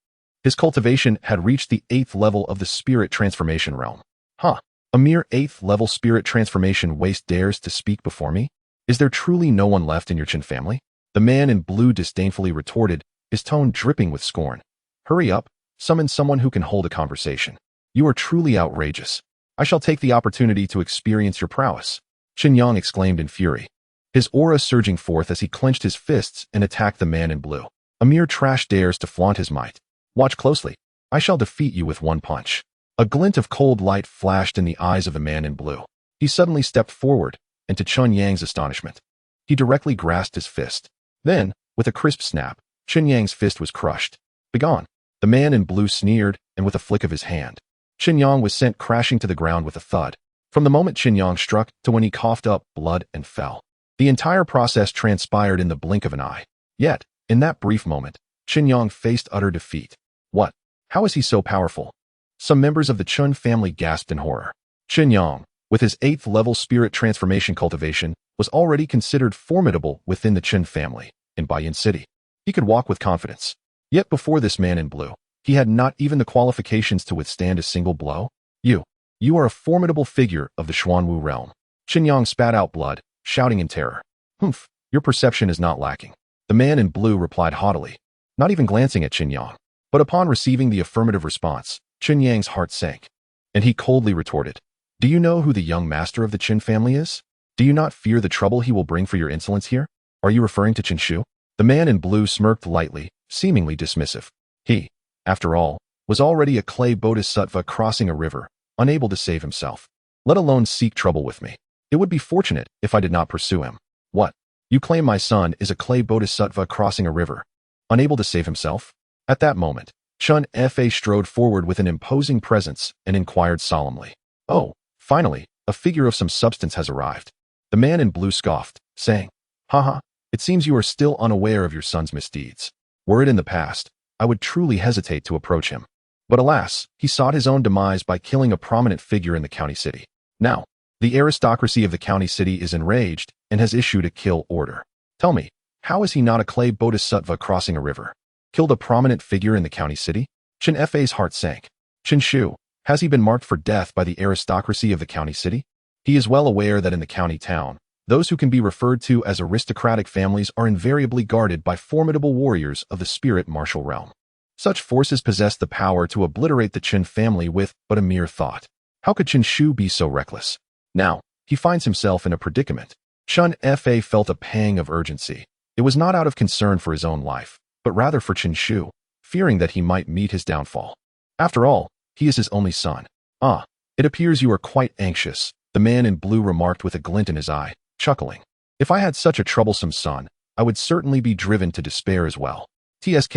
his cultivation had reached the 8th level of the spirit transformation realm. Huh, a mere 8th level spirit transformation waste dares to speak before me? Is there truly no one left in your Qin family? The man in blue disdainfully retorted, his tone dripping with scorn. Hurry up, summon someone who can hold a conversation. You are truly outrageous. I shall take the opportunity to experience your prowess. Qin Yang exclaimed in fury, his aura surging forth as he clenched his fists and attacked the man in blue. A mere trash dares to flaunt his might. Watch closely. I shall defeat you with one punch. A glint of cold light flashed in the eyes of the man in blue. He suddenly stepped forward, and to Chun Yang's astonishment, he directly grasped his fist. Then, with a crisp snap, Qin Yang's fist was crushed. Begone! The man in blue sneered, and with a flick of his hand, Qin Yang was sent crashing to the ground with a thud. From the moment Qin Yang struck to when he coughed up blood and fell, the entire process transpired in the blink of an eye. Yet, in that brief moment, Qin Yang faced utter defeat. What? How is he so powerful? Some members of the Chun family gasped in horror. Qin Yang, with his 8th level spirit transformation cultivation, was already considered formidable within the Qin family in Baiyun City. He could walk with confidence. Yet before this man in blue, he had not even the qualifications to withstand a single blow. You are a formidable figure of the Xuanwu realm. Qin Yang spat out blood, shouting in terror. Humph, your perception is not lacking. The man in blue replied haughtily, not even glancing at Qin Yang. But upon receiving the affirmative response, Qin Yang's heart sank, and he coldly retorted, do you know who the young master of the Qin family is? Do you not fear the trouble he will bring for your insolence here? Are you referring to Chen Shu? The man in blue smirked lightly, seemingly dismissive. He, after all, was already a clay bodhisattva crossing a river, unable to save himself, let alone seek trouble with me. It would be fortunate if I did not pursue him. What? You claim my son is a clay bodhisattva crossing a river, unable to save himself? At that moment, Chun Fa strode forward with an imposing presence and inquired solemnly. Oh, finally, a figure of some substance has arrived. The man in blue scoffed, saying, Haha, it seems you are still unaware of your son's misdeeds. Were it in the past, I would truly hesitate to approach him. But alas, he sought his own demise by killing a prominent figure in the county city. Now, the aristocracy of the county city is enraged and has issued a kill order. Tell me, how is he not a clay bodhisattva crossing a river? Killed a prominent figure in the county city? Chen Fa's heart sank. Chen Shu, has he been marked for death by the aristocracy of the county city? He is well aware that in the county town, those who can be referred to as aristocratic families are invariably guarded by formidable warriors of the spirit martial realm. Such forces possess the power to obliterate the Chen family with but a mere thought. How could Chen Shu be so reckless? Now, he finds himself in a predicament. Chun Fa felt a pang of urgency. It was not out of concern for his own life, but rather for Chen Shu, fearing that he might meet his downfall. After all, he is his only son. Ah, it appears you are quite anxious, the man in blue remarked with a glint in his eye, chuckling. If I had such a troublesome son, I would certainly be driven to despair as well. TSK.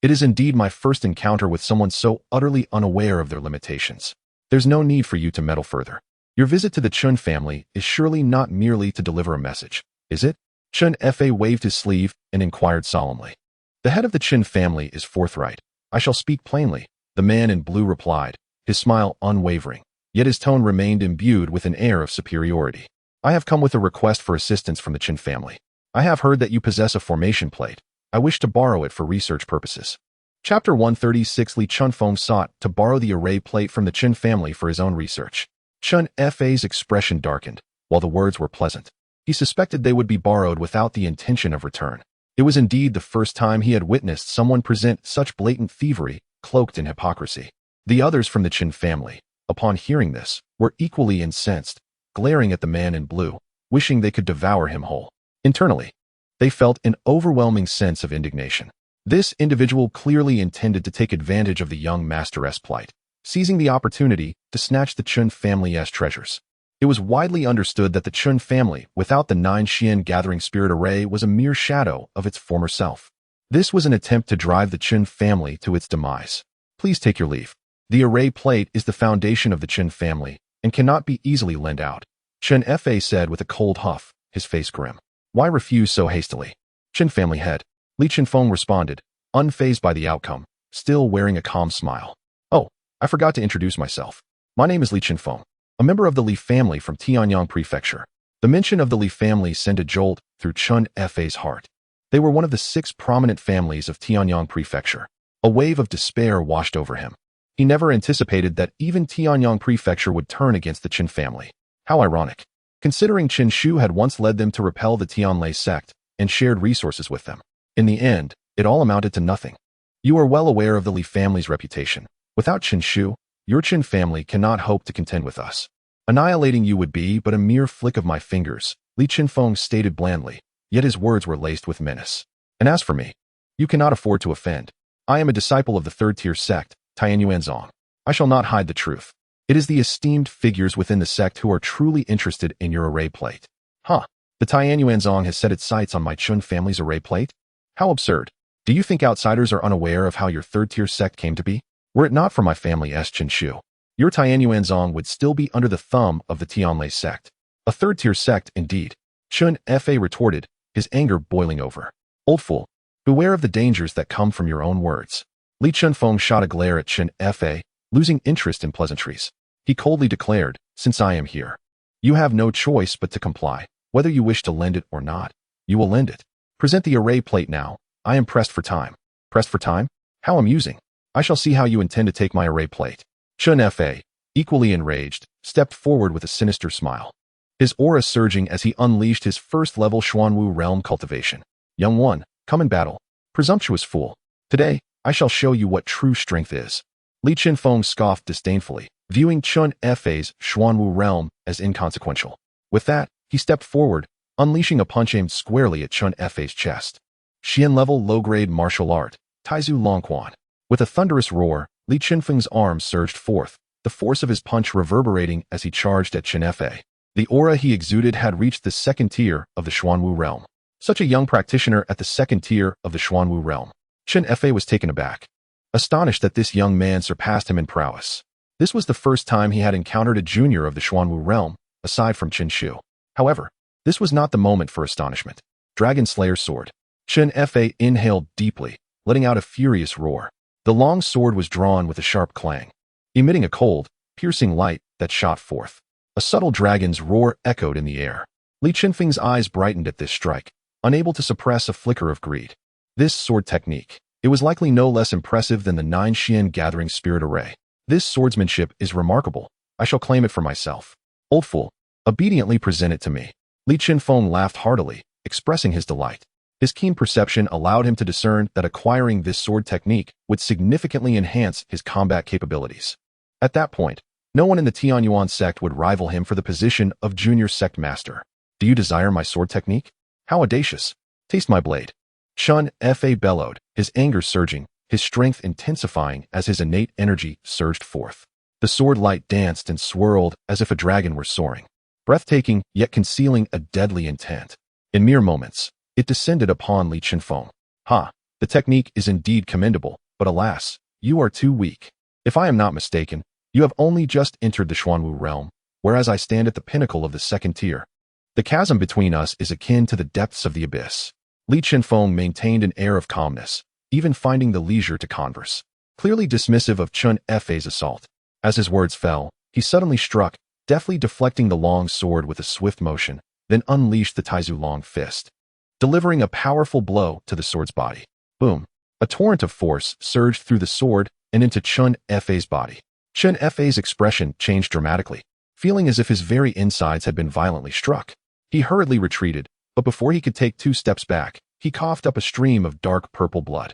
It is indeed my first encounter with someone so utterly unaware of their limitations. There's no need for you to meddle further. Your visit to the Chun family is surely not merely to deliver a message, is it? Chun Fa waved his sleeve and inquired solemnly. The head of the Chin family is forthright. I shall speak plainly, the man in blue replied, his smile unwavering, yet his tone remained imbued with an air of superiority. I have come with a request for assistance from the Chin family. I have heard that you possess a formation plate. I wish to borrow it for research purposes. Chapter 136 Li Chunfeng sought to borrow the array plate from the Chin family for his own research. Chun Fa's expression darkened, while the words were pleasant. He suspected they would be borrowed without the intention of return. It was indeed the first time he had witnessed someone present such blatant thievery, cloaked in hypocrisy. The others from the Chin family, upon hearing this, were equally incensed, glaring at the man in blue, wishing they could devour him whole. Internally, they felt an overwhelming sense of indignation. This individual clearly intended to take advantage of the young master's plight, seizing the opportunity to snatch the Chun family's treasures. It was widely understood that the Chun family, without the 9 Xian Gathering Spirit Array, was a mere shadow of its former self. This was an attempt to drive the Chun family to its demise. Please take your leave. The array plate is the foundation of the Chun family and cannot be easily lent out, Chun Fa said with a cold huff, his face grim. Why refuse so hastily? Chin family head. Li Chinfeng responded, unfazed by the outcome, still wearing a calm smile. Oh, I forgot to introduce myself. My name is Li Chinfeng, a member of the Li family from Tianyang Prefecture. The mention of the Li family sent a jolt through Chun Fa's heart. They were one of the 6 prominent families of Tianyang Prefecture. A wave of despair washed over him. He never anticipated that even Tianyang Prefecture would turn against the Chin family. How ironic, considering Chen Shu had once led them to repel the Tianlai sect and shared resources with them. In the end, it all amounted to nothing. You are well aware of the Li family's reputation. Without Chen Shu, your Chin family cannot hope to contend with us. Annihilating you would be but a mere flick of my fingers, Li Chinfeng stated blandly, yet his words were laced with menace. And as for me, you cannot afford to offend. I am a disciple of the 3rd-tier sect, Tianyuanzong. I shall not hide the truth. It is the esteemed figures within the sect who are truly interested in your array plate. Huh, the Tianyuanzong has set its sights on my Chun family's array plate? How absurd. Do you think outsiders are unaware of how your 3rd-tier sect came to be? Were it not for my family's Chen Shu, your Tianyuanzong would still be under the thumb of the Tianlai sect. A 3rd-tier sect, indeed. Chun Fa retorted, his anger boiling over. Old fool, beware of the dangers that come from your own words. Li Chunfeng shot a glare at Chun Fa, losing interest in pleasantries. He coldly declared, since I am here, you have no choice but to comply. Whether you wish to lend it or not, you will lend it. Present the array plate now. I am pressed for time. Pressed for time? How amusing. I shall see how you intend to take my array plate. Chun Fa, equally enraged, stepped forward with a sinister smile. His aura surging as he unleashed his first-level Xuanwu realm cultivation. Young one, come in battle. Presumptuous fool. Today, I shall show you what true strength is. Li Chinfeng scoffed disdainfully, viewing Chun Fa's Xuanwu realm as inconsequential. With that, he stepped forward, unleashing a punch aimed squarely at Chun Fei's chest. Xian-level low-grade martial art, Taizu Longquan. With a thunderous roar, Li Qinfeng's arms surged forth, the force of his punch reverberating as he charged at Chun Fei. The aura he exuded had reached the second tier of the Xuanwu realm. Such a young practitioner at the second tier of the Xuanwu realm. Chun Fei was taken aback, astonished that this young man surpassed him in prowess. This was the first time he had encountered a junior of the Xuanwu realm, aside from Qin Shu. However, this was not the moment for astonishment. Dragon Slayer's sword. Chun Fei inhaled deeply, letting out a furious roar. The long sword was drawn with a sharp clang, emitting a cold, piercing light that shot forth. A subtle dragon's roar echoed in the air. Li Qinfeng's eyes brightened at this strike, unable to suppress a flicker of greed. This sword technique. It was likely no less impressive than the 9 Xian Gathering Spirit Array. This swordsmanship is remarkable. I shall claim it for myself. Old fool, obediently present it to me. Li Qinfeng laughed heartily, expressing his delight. His keen perception allowed him to discern that acquiring this sword technique would significantly enhance his combat capabilities. At that point, no one in the Tianyuan sect would rival him for the position of junior sect master. Do you desire my sword technique? How audacious! Taste my blade. Chun Fei bellowed, his anger surging, his strength intensifying as his innate energy surged forth. The sword light danced and swirled as if a dragon were soaring, breathtaking yet concealing a deadly intent. In mere moments, it descended upon Li Qinfeng. Ha! The technique is indeed commendable, but alas, you are too weak. If I am not mistaken, you have only just entered the Xuanwu realm, whereas I stand at the pinnacle of the second tier. The chasm between us is akin to the depths of the abyss. Li Qinfeng maintained an air of calmness, even finding the leisure to converse, clearly dismissive of Chun Fei's assault. As his words fell, he suddenly struck, deftly deflecting the long sword with a swift motion, then unleashed the Taizu long fist, delivering a powerful blow to the sword's body. Boom! A torrent of force surged through the sword and into Chun Fei's body. Chun Fei's expression changed dramatically, feeling as if his very insides had been violently struck. He hurriedly retreated, but before he could take 2 steps back, he coughed up a stream of dark purple blood.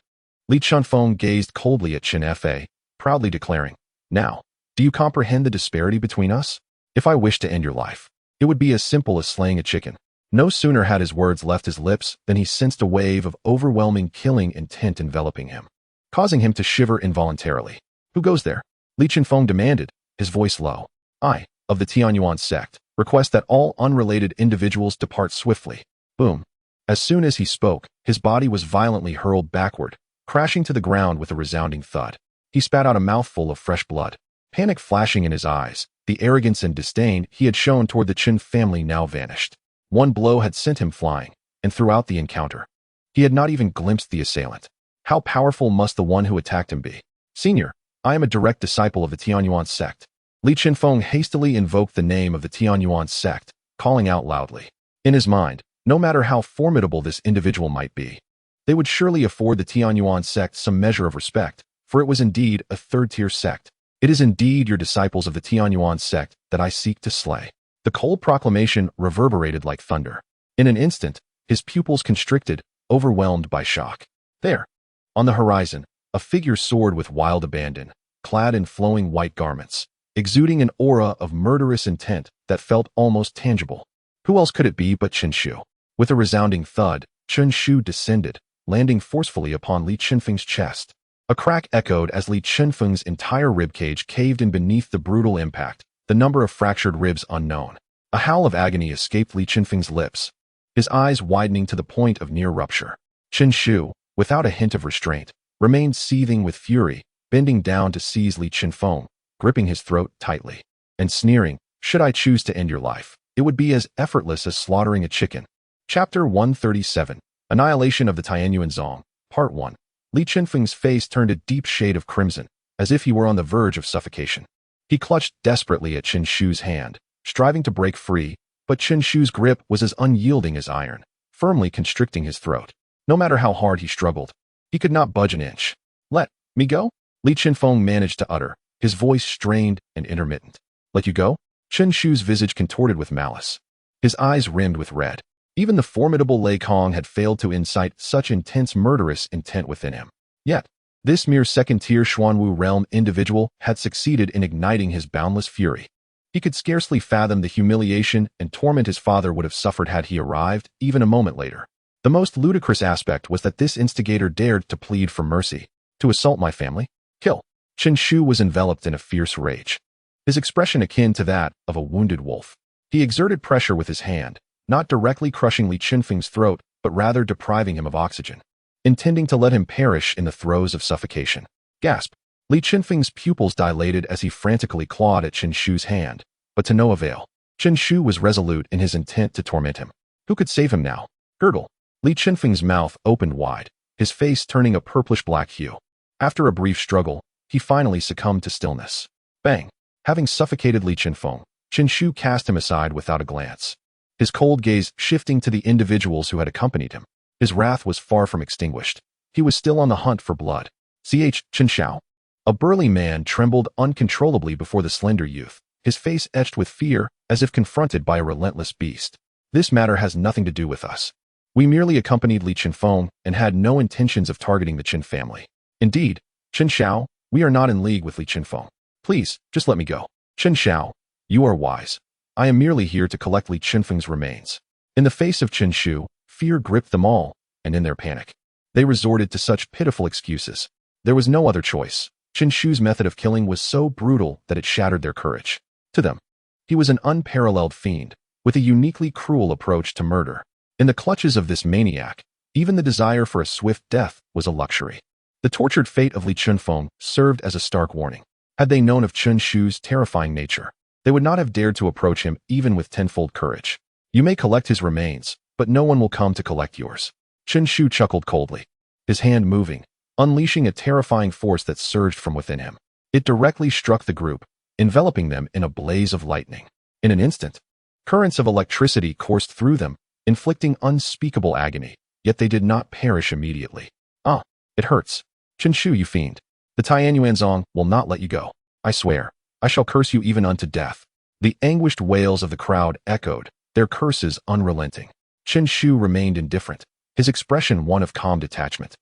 Li Qinfeng gazed coldly at Chun Fei, proudly declaring, "Now, do you comprehend the disparity between us? If I wished to end your life, it would be as simple as slaying a chicken." No sooner had his words left his lips than he sensed a wave of overwhelming killing intent enveloping him, causing him to shiver involuntarily. "Who goes there?" Li Qinfeng demanded, his voice low. "I, of the Tianyuan sect, request that all unrelated individuals depart swiftly." Boom. As soon as he spoke, his body was violently hurled backward, crashing to the ground with a resounding thud. He spat out a mouthful of fresh blood, panic flashing in his eyes. The arrogance and disdain he had shown toward the Qin family now vanished. One blow had sent him flying, and throughout the encounter, he had not even glimpsed the assailant. How powerful must the one who attacked him be? "Senior, I am a direct disciple of the Tianyuan sect." Li Qinfeng hastily invoked the name of the Tianyuan sect, calling out loudly. In his mind, no matter how formidable this individual might be, they would surely afford the Tianyuan sect some measure of respect, for it was indeed a third-tier sect. "It is indeed your disciples of the Tianyuan sect that I seek to slay." The cold proclamation reverberated like thunder. In an instant, his pupils constricted, overwhelmed by shock. There, on the horizon, a figure soared with wild abandon, clad in flowing white garments, exuding an aura of murderous intent that felt almost tangible. Who else could it be but Qin Shu? With a resounding thud, Qin Shu descended, landing forcefully upon Li Qinfeng's chest. A crack echoed as Li Qinfeng's entire ribcage caved in beneath the brutal impact, the number of fractured ribs unknown. A howl of agony escaped Li Qinfeng's lips, his eyes widening to the point of near rupture. Qin Shu, without a hint of restraint, remained seething with fury, bending down to seize Li Qinfeng, gripping his throat tightly, and sneering, "Should I choose to end your life, it would be as effortless as slaughtering a chicken." Chapter 137, Annihilation of the Tianyuan Zong, Part 1. Li Qinfeng's face turned a deep shade of crimson, as if he were on the verge of suffocation. He clutched desperately at Qin Shu's hand, striving to break free, but Qin Shu's grip was as unyielding as iron, firmly constricting his throat. No matter how hard he struggled, he could not budge an inch. "Let me go?" Li Qinfeng managed to utter, his voice strained and intermittent. "Let you go?" Qin Shu's visage contorted with malice, his eyes rimmed with red. Even the formidable Lei Kong had failed to incite such intense murderous intent within him. Yet, this mere second-tier Xuanwu realm individual had succeeded in igniting his boundless fury. He could scarcely fathom the humiliation and torment his father would have suffered had he arrived, even a moment later. The most ludicrous aspect was that this instigator dared to plead for mercy, to assault my family, kill. Chen Shu was enveloped in a fierce rage, his expression akin to that of a wounded wolf. He exerted pressure with his hand, not directly crushing Li Qinfeng's throat, but rather depriving him of oxygen, intending to let him perish in the throes of suffocation. Gasp! Li Qinfeng's pupils dilated as he frantically clawed at Chen Shu's hand, but to no avail. Chen Shu was resolute in his intent to torment him. Who could save him now? Gurgle! Li Qinfeng's mouth opened wide, his face turning a purplish-black hue. After a brief struggle, he finally succumbed to stillness. Bang! Having suffocated Li Qinfeng, Chen Shu cast him aside without a glance, his cold gaze shifting to the individuals who had accompanied him. His wrath was far from extinguished. He was still on the hunt for blood. Chen Xiao. A burly man trembled uncontrollably before the slender youth, his face etched with fear as if confronted by a relentless beast. This matter has nothing to do with us. We merely accompanied Li Qinfeng and had no intentions of targeting the Qin family. Indeed, Chen Xiao, we are not in league with Li Qinfeng. Please, just let me go. Chen Xiao, you are wise. I am merely here to collect Li Qinfeng's remains. In the face of Chen Shu, fear gripped them all, and in their panic, they resorted to such pitiful excuses. There was no other choice. Chen Shu's method of killing was so brutal that it shattered their courage. To them, he was an unparalleled fiend, with a uniquely cruel approach to murder. In the clutches of this maniac, even the desire for a swift death was a luxury. The tortured fate of Li Qinfeng served as a stark warning. Had they known of Chen Shu's terrifying nature, they would not have dared to approach him even with tenfold courage. You may collect his remains, but no one will come to collect yours. Chen Shu chuckled coldly, his hand moving, unleashing a terrifying force that surged from within him. It directly struck the group, enveloping them in a blaze of lightning. In an instant, currents of electricity coursed through them, inflicting unspeakable agony, yet they did not perish immediately. Ah, it hurts. Chen Shu, you fiend. The Tianyuanzong will not let you go. I swear, I shall curse you even unto death. The anguished wails of the crowd echoed, their curses unrelenting. Chen Shu remained indifferent, his expression one of calm detachment,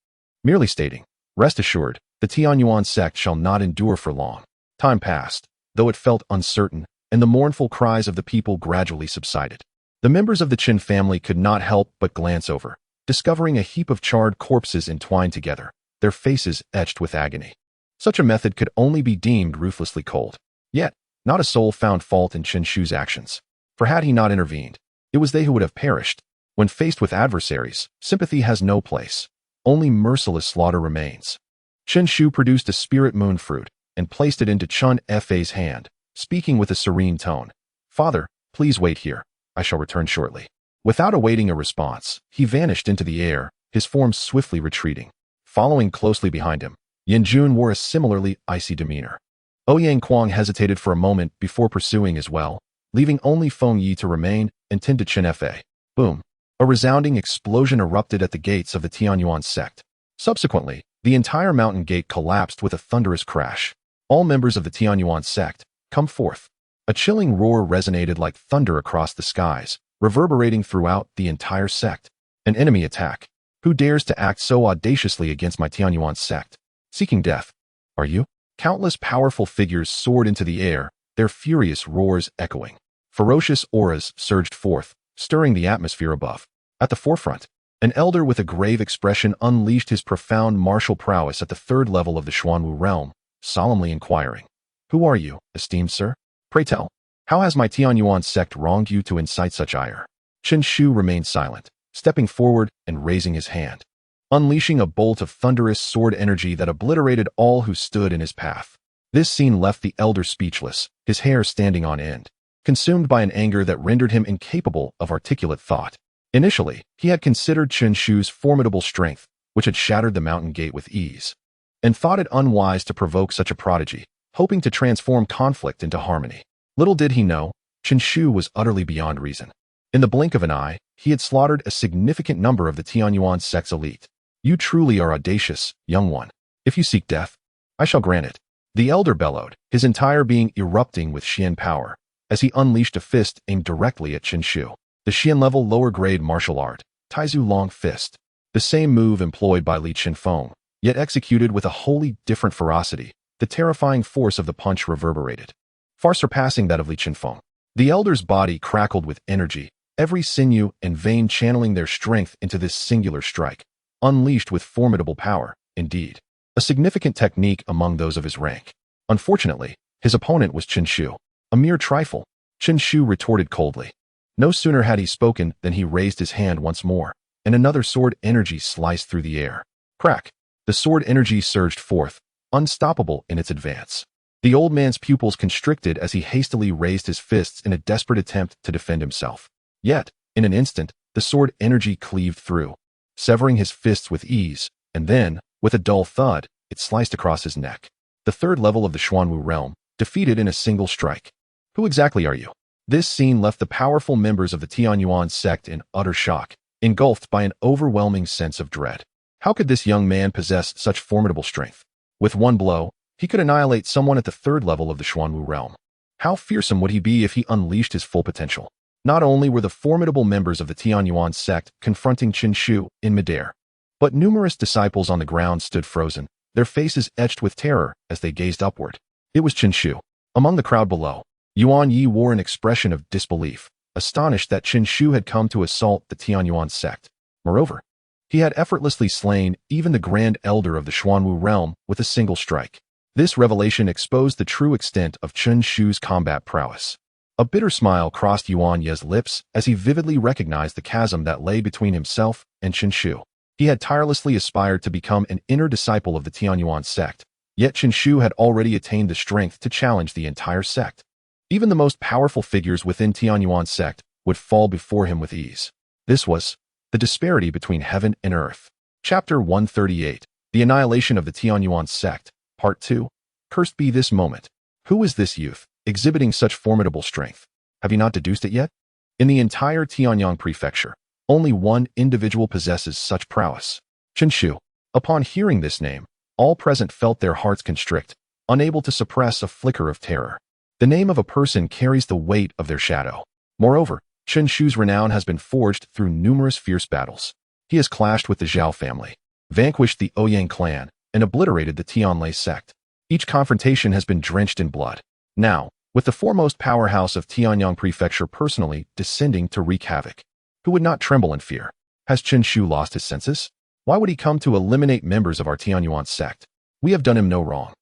merely stating, rest assured, the Tianyuan sect shall not endure for long. Time passed, though it felt uncertain, and the mournful cries of the people gradually subsided. The members of the Qin family could not help but glance over, discovering a heap of charred corpses entwined together, their faces etched with agony. Such a method could only be deemed ruthlessly cold. Yet, not a soul found fault in Chen Shu's actions, for had he not intervened, it was they who would have perished. When faced with adversaries, sympathy has no place. Only merciless slaughter remains. Chen Shu produced a spirit moon fruit and placed it into Chun Fa's hand, speaking with a serene tone. Father, please wait here. I shall return shortly. Without awaiting a response, he vanished into the air, his form swiftly retreating. Following closely behind him, Yin Jun wore a similarly icy demeanor. Ouyang Kuang hesitated for a moment before pursuing as well, leaving only Feng Yi to remain and tend to Chen Fa. Boom. A resounding explosion erupted at the gates of the Tianyuan sect. Subsequently, the entire mountain gate collapsed with a thunderous crash. All members of the Tianyuan sect, come forth. A chilling roar resonated like thunder across the skies, reverberating throughout the entire sect. An enemy attack. Who dares to act so audaciously against my Tianyuan sect? Seeking death. Are you? Countless powerful figures soared into the air, their furious roars echoing. Ferocious auras surged forth, stirring the atmosphere above. At the forefront, an elder with a grave expression unleashed his profound martial prowess at the third level of the Xuanwu realm, solemnly inquiring, "Who are you, esteemed sir? Pray tell, how has my Tianyuan sect wronged you to incite such ire?" Chen Shu remained silent, stepping forward and raising his hand, unleashing a bolt of thunderous sword energy that obliterated all who stood in his path. This scene left the elder speechless, his hair standing on end, consumed by an anger that rendered him incapable of articulate thought. Initially, he had considered Chen Shu's formidable strength, which had shattered the mountain gate with ease, and thought it unwise to provoke such a prodigy, hoping to transform conflict into harmony. Little did he know, Chen Shu was utterly beyond reason. In the blink of an eye, he had slaughtered a significant number of the Tianyuan sect's elite. You truly are audacious, young one. If you seek death, I shall grant it. The elder bellowed, his entire being erupting with Xian power, as he unleashed a fist aimed directly at Chen Shu. The Xian-level lower-grade martial art, Taizu Long Fist. The same move employed by Li Qinfeng, yet executed with a wholly different ferocity. The terrifying force of the punch reverberated, far surpassing that of Li Qinfeng. The elder's body crackled with energy, every sinew and vein channeling their strength into this singular strike, unleashed with formidable power, indeed. A significant technique among those of his rank. Unfortunately, his opponent was Chen Shu. A mere trifle, Chen Shu retorted coldly. No sooner had he spoken than he raised his hand once more, and another sword energy sliced through the air. Crack! The sword energy surged forth, unstoppable in its advance. The old man's pupils constricted as he hastily raised his fists in a desperate attempt to defend himself. Yet, in an instant, the sword energy cleaved through, severing his fists with ease, and then, with a dull thud, it sliced across his neck. The third level of the Xuanwu realm, defeated in a single strike. Who exactly are you? This scene left the powerful members of the Tianyuan sect in utter shock, engulfed by an overwhelming sense of dread. How could this young man possess such formidable strength? With one blow, he could annihilate someone at the third level of the Xuanwu realm. How fearsome would he be if he unleashed his full potential? Not only were the formidable members of the Tianyuan sect confronting Chen Shu in midair, but numerous disciples on the ground stood frozen, their faces etched with terror as they gazed upward. It was Chen Shu. Among the crowd below, Yuan Yi wore an expression of disbelief, astonished that Chen Shu had come to assault the Tianyuan sect. Moreover, he had effortlessly slain even the Grand Elder of the Xuanwu realm with a single strike. This revelation exposed the true extent of Chen Shu's combat prowess. A bitter smile crossed Yuan Ye's lips as he vividly recognized the chasm that lay between himself and Chen Shu. He had tirelessly aspired to become an inner disciple of the Tianyuan sect, yet Chen Shu had already attained the strength to challenge the entire sect. Even the most powerful figures within Tianyuan sect would fall before him with ease. This was the disparity between heaven and earth. Chapter 138, The Annihilation of the Tianyuan Sect, Part 2. Cursed be this moment. Who is this youth, exhibiting such formidable strength? Have you not deduced it yet? In the entire Tianyang prefecture, only one individual possesses such prowess. Chen Shu. Upon hearing this name, all present felt their hearts constrict, unable to suppress a flicker of terror. The name of a person carries the weight of their shadow. Moreover, Chen Shu's renown has been forged through numerous fierce battles. He has clashed with the Zhao family, vanquished the Ouyang clan, and obliterated the Tianlei sect. Each confrontation has been drenched in blood. Now, with the foremost powerhouse of Tianyang Prefecture personally descending to wreak havoc, who would not tremble in fear? Has Chen Shu lost his senses? Why would he come to eliminate members of our Tianyuan sect? We have done him no wrong,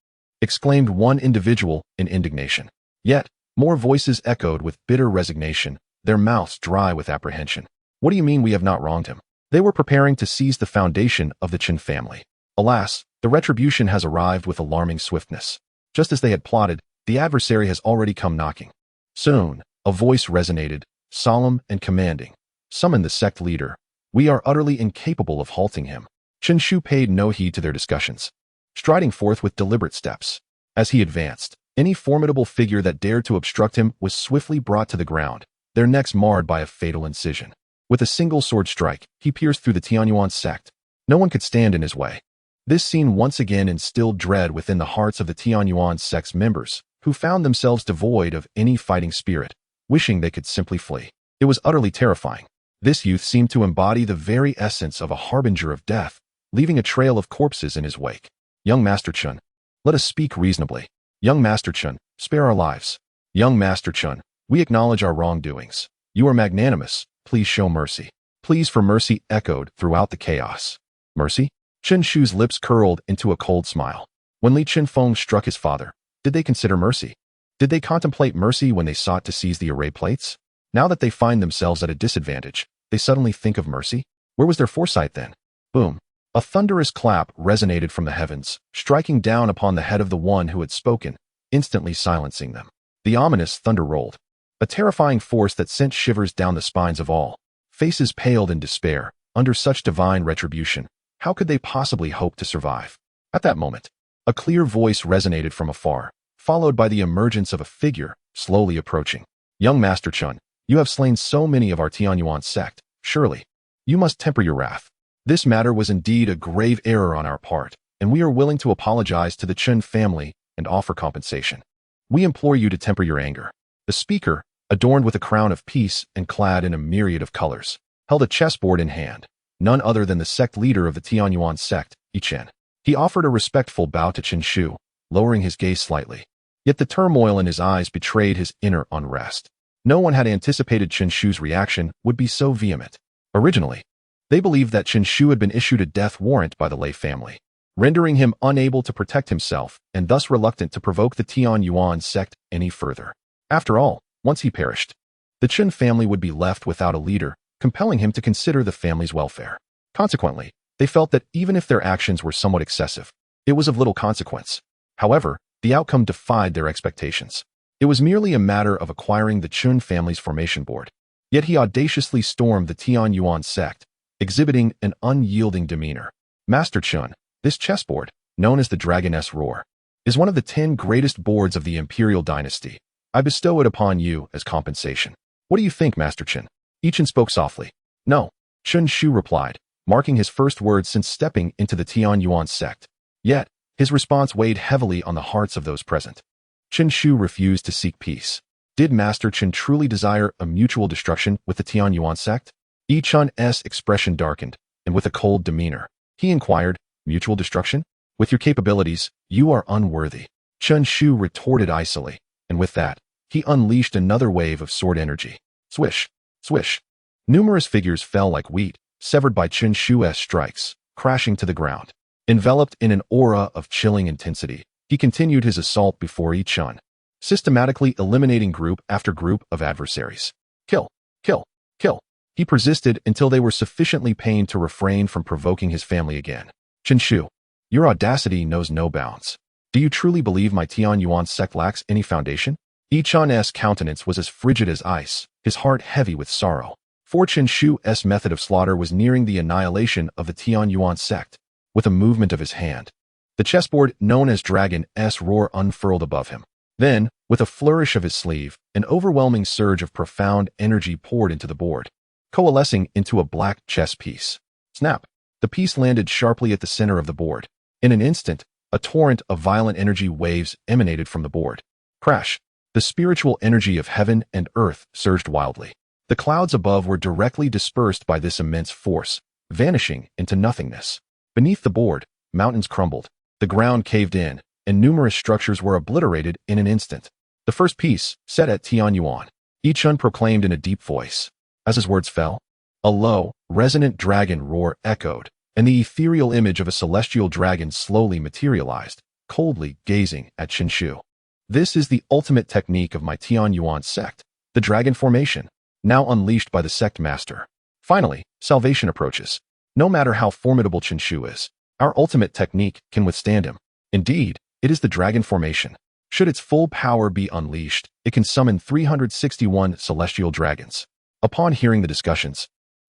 exclaimed one individual in indignation. Yet, more voices echoed with bitter resignation, their mouths dry with apprehension. What do you mean we have not wronged him? They were preparing to seize the foundation of the Chen family. Alas, the retribution has arrived with alarming swiftness. Just as they had plotted, the adversary has already come knocking. Soon, a voice resonated, solemn and commanding. Summon the sect leader. We are utterly incapable of halting him. Chen Shu paid no heed to their discussions, striding forth with deliberate steps. As he advanced, any formidable figure that dared to obstruct him was swiftly brought to the ground, their necks marred by a fatal incision. With a single sword strike, he pierced through the Tianyuan sect. No one could stand in his way. This scene once again instilled dread within the hearts of the Tianyuan sect's members, who found themselves devoid of any fighting spirit, wishing they could simply flee. It was utterly terrifying. This youth seemed to embody the very essence of a harbinger of death, leaving a trail of corpses in his wake. Young Master Chun, let us speak reasonably. Young Master Chun, spare our lives. Young Master Chun, we acknowledge our wrongdoings. You are magnanimous, please show mercy. Pleas for mercy echoed throughout the chaos. Mercy? Chen Shu's lips curled into a cold smile. When Li Qinfeng struck his father, did they consider mercy? Did they contemplate mercy when they sought to seize the array plates? Now that they find themselves at a disadvantage, they suddenly think of mercy? Where was their foresight then? Boom. A thunderous clap resonated from the heavens, striking down upon the head of the one who had spoken, instantly silencing them. The ominous thunder rolled, a terrifying force that sent shivers down the spines of all. Faces paled in despair. Under such divine retribution, how could they possibly hope to survive? At that moment, a clear voice resonated from afar, followed by the emergence of a figure slowly approaching. Young Master Chun, you have slain so many of our Tianyuan sect. Surely, you must temper your wrath. This matter was indeed a grave error on our part, and we are willing to apologize to the Chen family and offer compensation. We implore you to temper your anger. The speaker, adorned with a crown of peace and clad in a myriad of colors, held a chessboard in hand, none other than the sect leader of the Tianyuan sect, Yi Chen. He offered a respectful bow to Chen Shu, lowering his gaze slightly. Yet the turmoil in his eyes betrayed his inner unrest. No one had anticipated Chen Shu's reaction would be so vehement. Originally, they believed that Chen Shu had been issued a death warrant by the Lei family, rendering him unable to protect himself and thus reluctant to provoke the Tian Yuan sect any further. After all, once he perished, the Chen family would be left without a leader, compelling him to consider the family's welfare. Consequently, they felt that even if their actions were somewhat excessive, it was of little consequence. However, the outcome defied their expectations. It was merely a matter of acquiring the Chen family's formation board. Yet he audaciously stormed the Tian Yuan sect, exhibiting an unyielding demeanor. Master Chen, this chessboard, known as the Dragoness Roar, is one of the 10 greatest boards of the imperial dynasty. I bestow it upon you as compensation. What do you think, Master Chen? Ichen spoke softly. No, Chen Shu replied, marking his first words since stepping into the Tian Yuan sect. Yet, his response weighed heavily on the hearts of those present. Chen Shu refused to seek peace. Did Master Chen truly desire a mutual destruction with the Tian Yuan sect? Yi Chun's expression darkened, and with a cold demeanor, he inquired, mutual destruction? With your capabilities, you are unworthy. Chen Shu retorted icily, and with that, he unleashed another wave of sword energy. Swish, swish. Numerous figures fell like wheat, severed by Chen Shu's strikes, crashing to the ground. Enveloped in an aura of chilling intensity, he continued his assault before Yi Chun, systematically eliminating group after group of adversaries. Kill, kill, kill. He persisted until they were sufficiently pained to refrain from provoking his family again. Chen Shu, your audacity knows no bounds. Do you truly believe my Tian Yuan sect lacks any foundation? Yi Chun's countenance was as frigid as ice, his heart heavy with sorrow. For Chen Shu's method of slaughter was nearing the annihilation of the Tian Yuan sect. With a movement of his hand, the chessboard known as Dragon's Roar unfurled above him. Then, with a flourish of his sleeve, an overwhelming surge of profound energy poured into the board, coalescing into a black chess piece. Snap! The piece landed sharply at the center of the board. In an instant, a torrent of violent energy waves emanated from the board. Crash! The spiritual energy of heaven and earth surged wildly. The clouds above were directly dispersed by this immense force, vanishing into nothingness. Beneath the board, mountains crumbled, the ground caved in, and numerous structures were obliterated in an instant. The first piece, set at Tian Yuan, Yi Chun proclaimed in a deep voice. As his words fell, a low, resonant dragon roar echoed, and the ethereal image of a celestial dragon slowly materialized, coldly gazing at Chen Shu. This is the ultimate technique of my Tian Yuan sect, the dragon formation, now unleashed by the sect master. Finally, salvation approaches. No matter how formidable Chen Shu is, our ultimate technique can withstand him. Indeed, it is the dragon formation. Should its full power be unleashed, it can summon 361 celestial dragons. Upon hearing the discussions,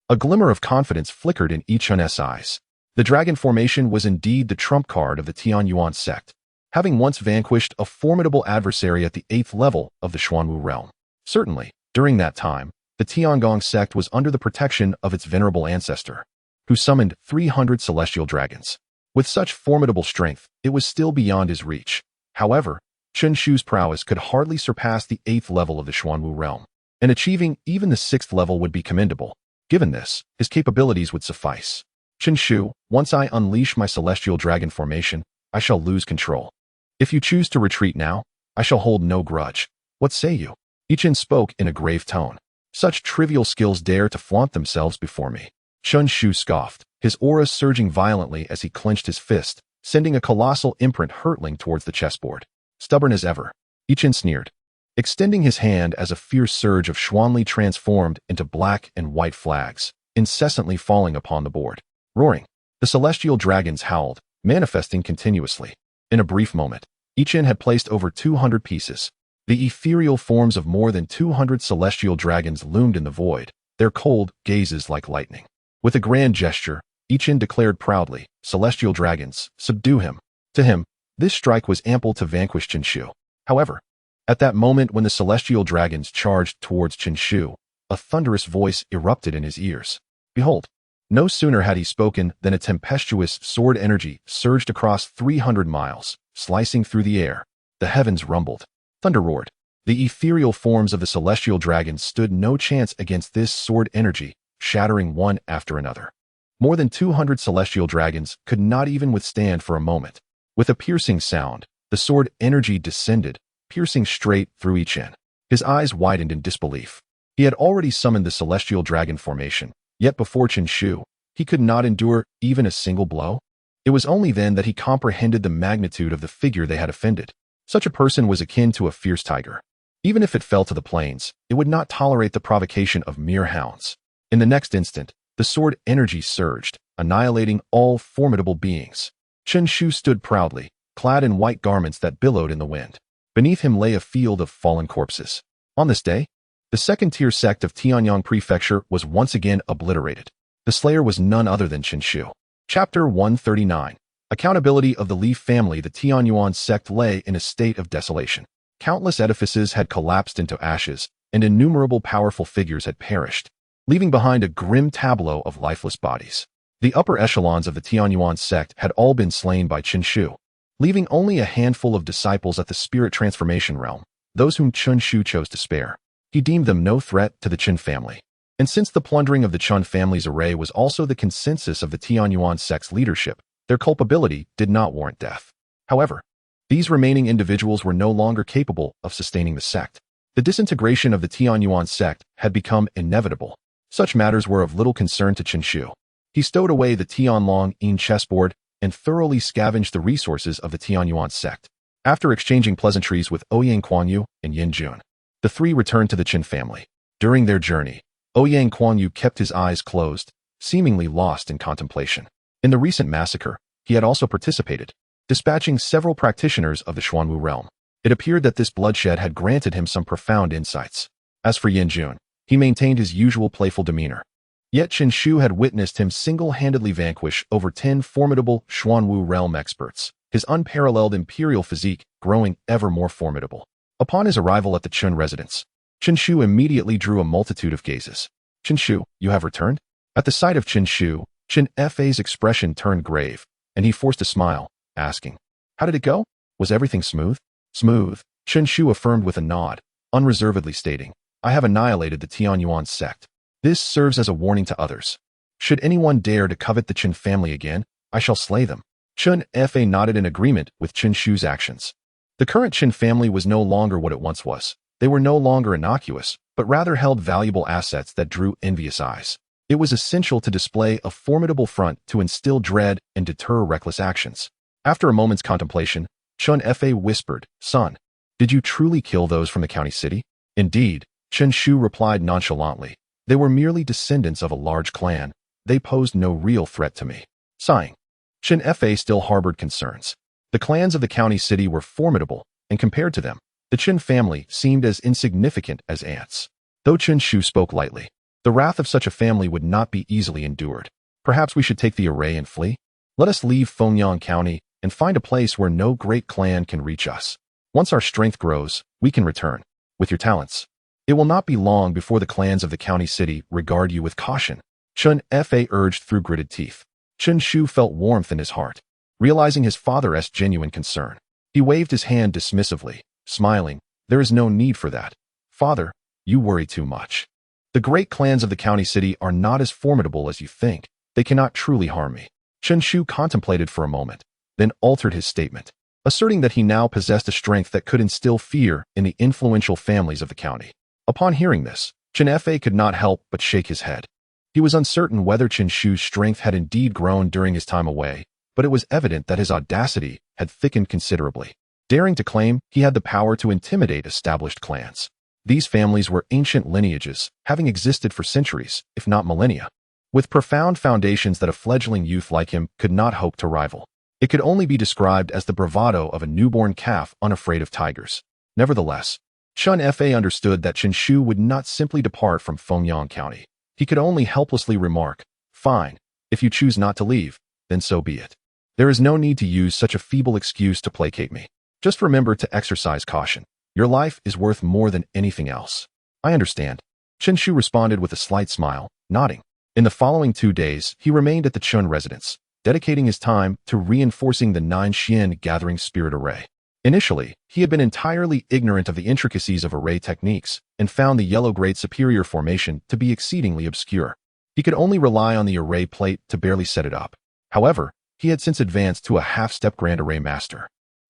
a glimmer of confidence flickered in Yi Chun's eyes. The dragon formation was indeed the trump card of the Tian Yuan sect, having once vanquished a formidable adversary at the 8th level of the Xuanwu realm. Certainly, during that time, the Tiangong sect was under the protection of its venerable ancestor, who summoned 300 celestial dragons. With such formidable strength, it was still beyond his reach. However, Chen Shu's prowess could hardly surpass the 8th level of the Xuanwu realm, and achieving even the 6th level would be commendable. Given this, his capabilities would suffice. Chen Shu, once I unleash my celestial dragon formation, I shall lose control. If you choose to retreat now, I shall hold no grudge. What say you? Yi Chen spoke in a grave tone. Such trivial skills dare to flaunt themselves before me. Chen Shu scoffed, his aura surging violently as he clenched his fist, sending a colossal imprint hurtling towards the chessboard. Stubborn as ever, Yi Chen sneered, extending his hand as a fierce surge of Xuanli transformed into black and white flags, incessantly falling upon the board. Roaring, the celestial dragons howled, manifesting continuously. In a brief moment, Yi Chen had placed over 200 pieces. The ethereal forms of more than 200 celestial dragons loomed in the void, their cold gazes like lightning. With a grand gesture, Yi Chen declared proudly, "Celestial dragons, subdue him." To him, this strike was ample to vanquish Chen Shu. However, at that moment when the celestial dragons charged towards Chen Shu, a thunderous voice erupted in his ears. Behold! No sooner had he spoken than a tempestuous sword energy surged across 300 miles, slicing through the air. The heavens rumbled. Thunder roared. The ethereal forms of the celestial dragons stood no chance against this sword energy, shattering one after another. More than 200 celestial dragons could not even withstand for a moment. With a piercing sound, the sword energy descended, piercing straight through each chin. His eyes widened in disbelief. He had already summoned the celestial dragon formation, yet before Chen Shu, he could not endure even a single blow. It was only then that he comprehended the magnitude of the figure they had offended. Such a person was akin to a fierce tiger. Even if it fell to the plains, it would not tolerate the provocation of mere hounds. In the next instant, the sword energy surged, annihilating all formidable beings. Chen Shu stood proudly, clad in white garments that billowed in the wind. Beneath him lay a field of fallen corpses. On this day, the second-tier sect of Tianyang Prefecture was once again obliterated. The slayer was none other than Chen Shu. Chapter 139. Accountability of the Li family. The Tianyuan sect lay in a state of desolation. Countless edifices had collapsed into ashes, and innumerable powerful figures had perished, leaving behind a grim tableau of lifeless bodies. The upper echelons of the Tianyuan sect had all been slain by Chen Shu, leaving only a handful of disciples at the spirit transformation realm, those whom Chen Shu chose to spare. He deemed them no threat to the Chen family. And since the plundering of the Chen family's array was also the consensus of the Tianyuan sect's leadership, their culpability did not warrant death. However, these remaining individuals were no longer capable of sustaining the sect. The disintegration of the Tianyuan sect had become inevitable. Such matters were of little concern to Chen Shu. He stowed away the Tianlong Yin chessboard and thoroughly scavenged the resources of the Tianyuan sect. After exchanging pleasantries with Ouyang Kuanyu and Yin Jun, the three returned to the Chen family. During their journey, Ouyang Kuanyu kept his eyes closed, seemingly lost in contemplation. In the recent massacre, he had also participated, dispatching several practitioners of the Xuanwu realm. It appeared that this bloodshed had granted him some profound insights. As for Yin Jun, he maintained his usual playful demeanor. Yet Chen Shu had witnessed him single-handedly vanquish over 10 formidable Xuanwu realm experts, his unparalleled imperial physique growing ever more formidable. Upon his arrival at the Chen residence, Chen Shu immediately drew a multitude of gazes. "Chen Shu, you have returned?" At the sight of Chen Shu, Chen Fa's expression turned grave, and he forced a smile, asking, "How did it go? Was everything smooth?" "Smooth," Chen Shu affirmed with a nod, unreservedly stating, "I have annihilated the Tianyuan sect. This serves as a warning to others. Should anyone dare to covet the Chen family again, I shall slay them." Chen Fa nodded in agreement with Chen Shu's actions. The current Chen family was no longer what it once was. They were no longer innocuous, but rather held valuable assets that drew envious eyes. It was essential to display a formidable front to instill dread and deter reckless actions. After a moment's contemplation, Chen Fa whispered, "Son, did you truly kill those from the county city?" "Indeed," Chen Shu replied nonchalantly. "They were merely descendants of a large clan. They posed no real threat to me." Sighing, Chen Fa still harbored concerns. The clans of the county city were formidable, and compared to them, the Chen family seemed as insignificant as ants. Though Chen Shu spoke lightly, the wrath of such a family would not be easily endured. "Perhaps we should take the array and flee? Let us leave Fengyang County and find a place where no great clan can reach us. Once our strength grows, we can return. With your talents, it will not be long before the clans of the county city regard you with caution." Chen Fa urged through gritted teeth. Chen Shu felt warmth in his heart, realizing his father's genuine concern. He waved his hand dismissively, smiling, "There is no need for that. Father, you worry too much. The great clans of the county city are not as formidable as you think. They cannot truly harm me." Chen Shu contemplated for a moment, then altered his statement, asserting that he now possessed a strength that could instill fear in the influential families of the county. Upon hearing this, Chen Fa could not help but shake his head. He was uncertain whether Chen Shu's strength had indeed grown during his time away, but it was evident that his audacity had thickened considerably, daring to claim he had the power to intimidate established clans. These families were ancient lineages, having existed for centuries, if not millennia, with profound foundations that a fledgling youth like him could not hope to rival. It could only be described as the bravado of a newborn calf unafraid of tigers. Nevertheless, Chen Fa understood that Chen Shu would not simply depart from Fengyang County. He could only helplessly remark, "Fine, if you choose not to leave, then so be it. There is no need to use such a feeble excuse to placate me. Just remember to exercise caution. Your life is worth more than anything else." "I understand," Chen Shu responded with a slight smile, nodding. In the following 2 days, he remained at the Chen residence, dedicating his time to reinforcing the 9 Xian gathering spirit array. Initially, he had been entirely ignorant of the intricacies of array techniques and found the yellow grade superior formation to be exceedingly obscure. He could only rely on the array plate to barely set it up. However, he had since advanced to a half-step grand array master.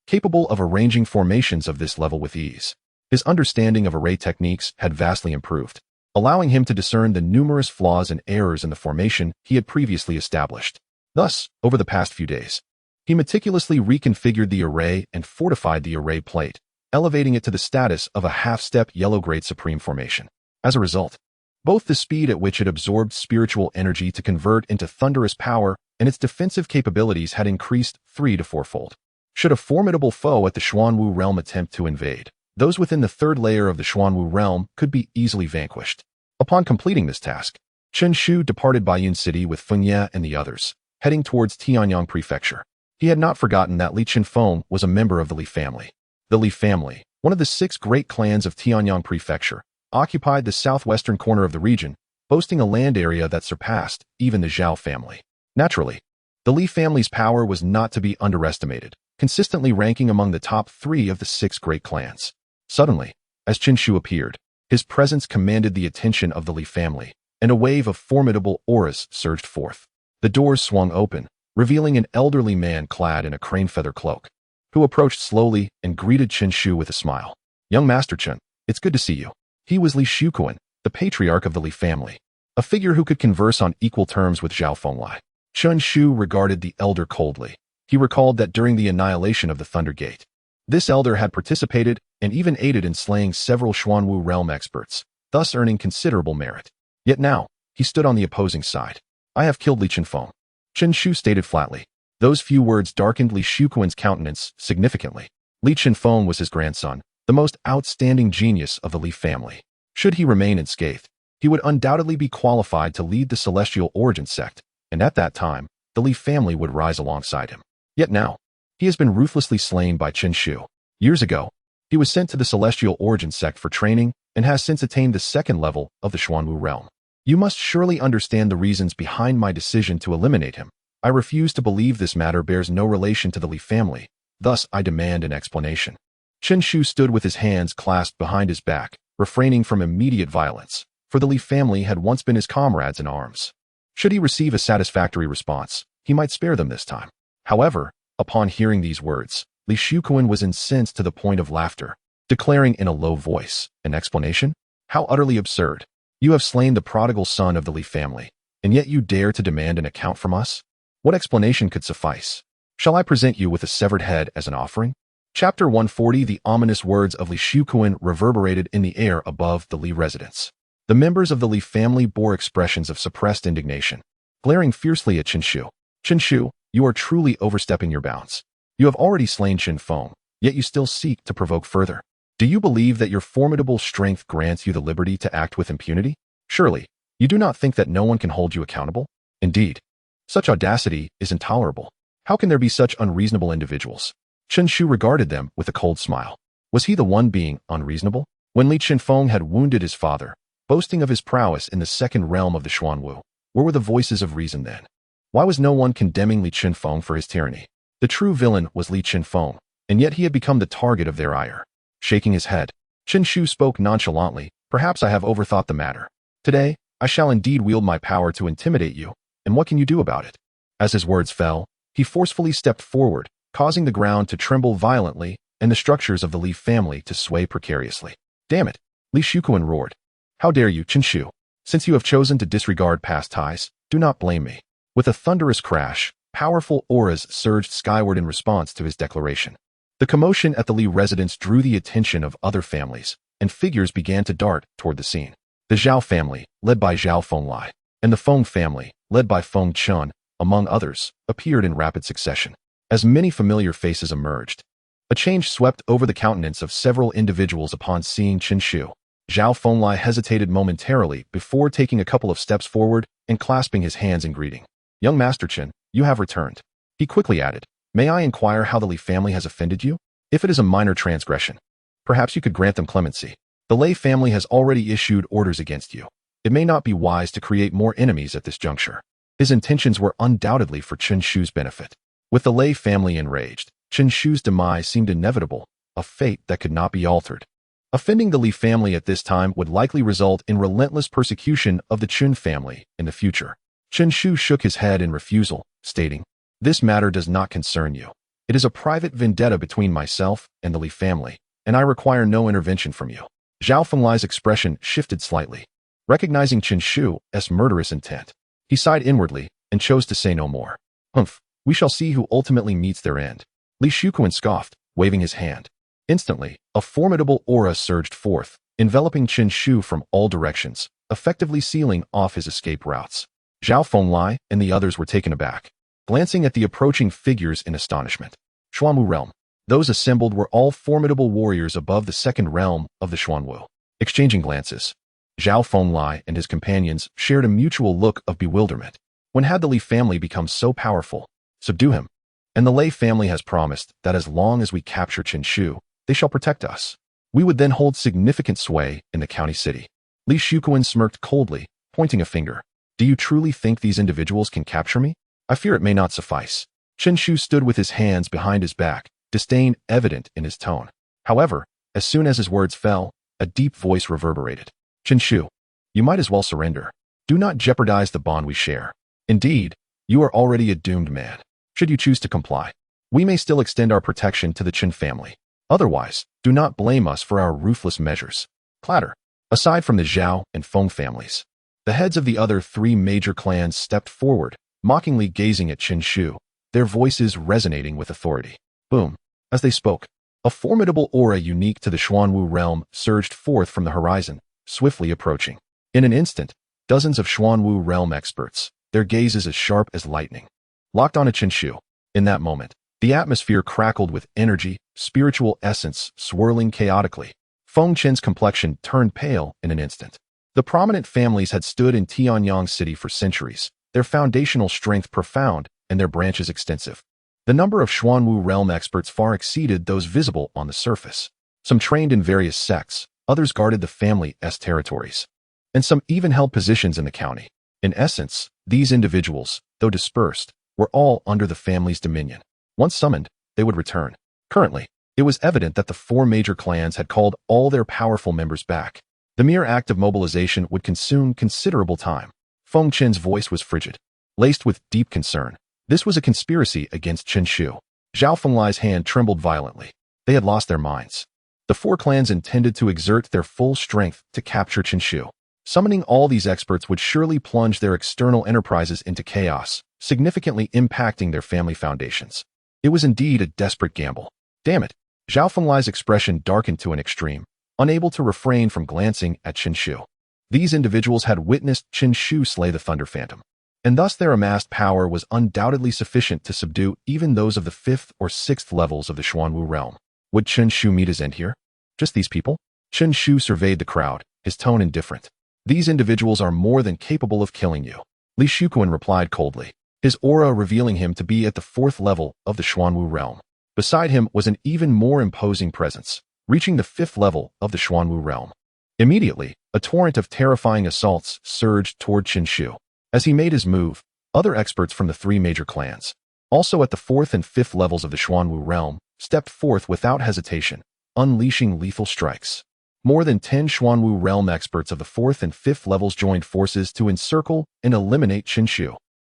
capable of arranging formations of this level with ease. His understanding of array techniques had vastly improved, allowing him to discern the numerous flaws and errors in the formation he had previously established. Thus, over the past few days, he meticulously reconfigured the array and fortified the array plate, elevating it to the status of a half-step yellow-grade supreme formation. As a result, both the speed at which it absorbed spiritual energy to convert into thunderous power and its defensive capabilities had increased 3 to 4-fold. Should a formidable foe at the Xuanwu realm attempt to invade, those within the third layer of the Xuanwu realm could be easily vanquished. Upon completing this task, Chen Shu departed Baiyun City with Feng Ye and the others, heading towards Tianyang Prefecture. He had not forgotten that Li Qinfeng was a member of the Li family. The Li family, one of the 6 great clans of Tianyang Prefecture, occupied the southwestern corner of the region, boasting a land area that surpassed even the Zhao family. Naturally, the Li family's power was not to be underestimated, consistently ranking among the top 3 of the 6 great clans. Suddenly, as Chen Shu appeared, his presence commanded the attention of the Li family, and a wave of formidable auras surged forth. The doors swung open, revealing an elderly man clad in a crane feather cloak, who approached slowly and greeted Chen Shu with a smile. "Young Master Chen, it's good to see you." He was Li Shuquan, the patriarch of the Li family, a figure who could converse on equal terms with Zhao Fenglai. Chen Shu regarded the elder coldly. He recalled that during the annihilation of the Thunder Gate, this elder had participated and even aided in slaying several Xuanwu realm experts, thus earning considerable merit. Yet now, he stood on the opposing side. "I have killed Li Qinfeng," Chen Shu stated flatly. Those few words darkened Li Shuquan's countenance significantly. Li Qinfeng was his grandson, the most outstanding genius of the Li family. Should he remain unscathed, he would undoubtedly be qualified to lead the Celestial Origin sect, and at that time, the Li family would rise alongside him. Yet now, he has been ruthlessly slain by Chen Shu. Years ago, he was sent to the Celestial Origin sect for training and has since attained the 2nd level of the Xuanwu realm. You must surely understand the reasons behind my decision to eliminate him. I refuse to believe this matter bears no relation to the Li family, thus I demand an explanation. Chen Shu stood with his hands clasped behind his back, refraining from immediate violence, for the Li family had once been his comrades in arms. Should he receive a satisfactory response, he might spare them this time. However, upon hearing these words, Li Shuquan was incensed to the point of laughter, declaring in a low voice, "An explanation? How utterly absurd. You have slain the prodigal son of the Li family, and yet you dare to demand an account from us? What explanation could suffice? Shall I present you with a severed head as an offering?" Chapter 140. The ominous words of Li Shuquan reverberated in the air above the Li residence. The members of the Li family bore expressions of suppressed indignation, glaring fiercely at Chen Shu. "Chen Shu, you are truly overstepping your bounds. You have already slain Qinfeng, yet you still seek to provoke further. Do you believe that your formidable strength grants you the liberty to act with impunity? Surely, you do not think that no one can hold you accountable? Indeed, such audacity is intolerable. How can there be such unreasonable individuals?" Chen Shu regarded them with a cold smile. Was he the one being unreasonable? When Li Qinfeng had wounded his father, boasting of his prowess in the 2nd realm of the Xuanwu, where were the voices of reason then? Why was no one condemning Li Qinfeng for his tyranny? The true villain was Li Qinfeng, and yet he had become the target of their ire. Shaking his head, Chen Shu spoke nonchalantly, "Perhaps I have overthought the matter. Today, I shall indeed wield my power to intimidate you, and what can you do about it?" As his words fell, he forcefully stepped forward, causing the ground to tremble violently and the structures of the Li family to sway precariously. "Damn it!" Li Shuquan roared. "How dare you, Chen Shu? Since you have chosen to disregard past ties, do not blame me." With a thunderous crash, powerful auras surged skyward in response to his declaration. The commotion at the Li residence drew the attention of other families, and figures began to dart toward the scene. The Zhao family, led by Zhao Fenglai, and the Feng family, led by Feng Chun, among others, appeared in rapid succession. As many familiar faces emerged, a change swept over the countenance of several individuals upon seeing Chen Shu. Zhao Fenglai hesitated momentarily before taking a couple of steps forward and clasping his hands in greeting. "Young Master Chen, you have returned." He quickly added, "May I inquire how the Li family has offended you? If it is a minor transgression, perhaps you could grant them clemency. The Lei family has already issued orders against you. It may not be wise to create more enemies at this juncture." His intentions were undoubtedly for Chen Shu's benefit. With the Lei family enraged, Chen Shu's demise seemed inevitable, a fate that could not be altered. Offending the Li family at this time would likely result in relentless persecution of the Chun family in the future. Chen Shu shook his head in refusal, stating, "This matter does not concern you. It is a private vendetta between myself and the Li family, and I require no intervention from you. Zhao Fenglai's expression shifted slightly. Recognizing Chen Shu's murderous intent, he sighed inwardly and chose to say no more. Humph, we shall see who ultimately meets their end. Li Shuquan scoffed, waving his hand. Instantly, a formidable aura surged forth, enveloping Chen Shu from all directions, effectively sealing off his escape routes. Zhao Fenglai and the others were taken aback, glancing at the approaching figures in astonishment. Xuanwu realm. Those assembled were all formidable warriors above the second realm of the Xuanwu. Exchanging glances, Zhao Fenglai and his companions shared a mutual look of bewilderment. When had the Li family become so powerful? Subdue him. And the Lei family has promised that as long as we capture Chen Shu, they shall protect us. We would then hold significant sway in the county city. Li Shuquan smirked coldly, pointing a finger. Do you truly think these individuals can capture me? I fear it may not suffice. Chen Shu stood with his hands behind his back, disdain evident in his tone. However, as soon as his words fell, a deep voice reverberated. Chen Shu, you might as well surrender. Do not jeopardize the bond we share. Indeed, you are already a doomed man. Should you choose to comply, we may still extend our protection to the Chen family. Otherwise, do not blame us for our ruthless measures. Clatter. Aside from the Zhao and Feng families, the heads of the other three major clans stepped forward, mockingly gazing at Chen Shu, their voices resonating with authority. Boom. As they spoke, a formidable aura unique to the Xuanwu realm surged forth from the horizon, swiftly approaching. In an instant, dozens of Xuanwu realm experts, their gazes as sharp as lightning, locked onto Chen Shu. In that moment, the atmosphere crackled with energy, spiritual essence swirling chaotically. Feng Chen's complexion turned pale in an instant. The prominent families had stood in Tianyang City for centuries, their foundational strength profound and their branches extensive. The number of Xuanwu realm experts far exceeded those visible on the surface. Some trained in various sects, others guarded the family's territories, and some even held positions in the county. In essence, these individuals, though dispersed, were all under the family's dominion. Once summoned, they would return. Currently, it was evident that the four major clans had called all their powerful members back. The mere act of mobilization would consume considerable time. Feng Chen's voice was frigid, laced with deep concern. This was a conspiracy against Chen Shu. Zhao Fenglai's hand trembled violently. They had lost their minds. The four clans intended to exert their full strength to capture Chen Shu. Summoning all these experts would surely plunge their external enterprises into chaos, significantly impacting their family foundations. It was indeed a desperate gamble. Damn it. Zhao Fenglai's expression darkened to an extreme, unable to refrain from glancing at Chen Shu. These individuals had witnessed Chen Shu slay the Thunder Phantom, and thus their amassed power was undoubtedly sufficient to subdue even those of the 5th or 6th levels of the Xuanwu realm. Would Chen Shu meet his end here? Just these people? Chen Shu surveyed the crowd, his tone indifferent. These individuals are more than capable of killing you. Li Shuquan replied coldly, his aura revealing him to be at the 4th level of the Xuanwu realm. Beside him was an even more imposing presence, reaching the 5th level of the Xuanwu realm. Immediately, a torrent of terrifying assaults surged toward Chen Shu. As he made his move, other experts from the three major clans, also at the 4th and 5th levels of the Xuanwu realm, stepped forth without hesitation, unleashing lethal strikes. More than 10 Xuanwu realm experts of the 4th and 5th levels joined forces to encircle and eliminate Chen Shu.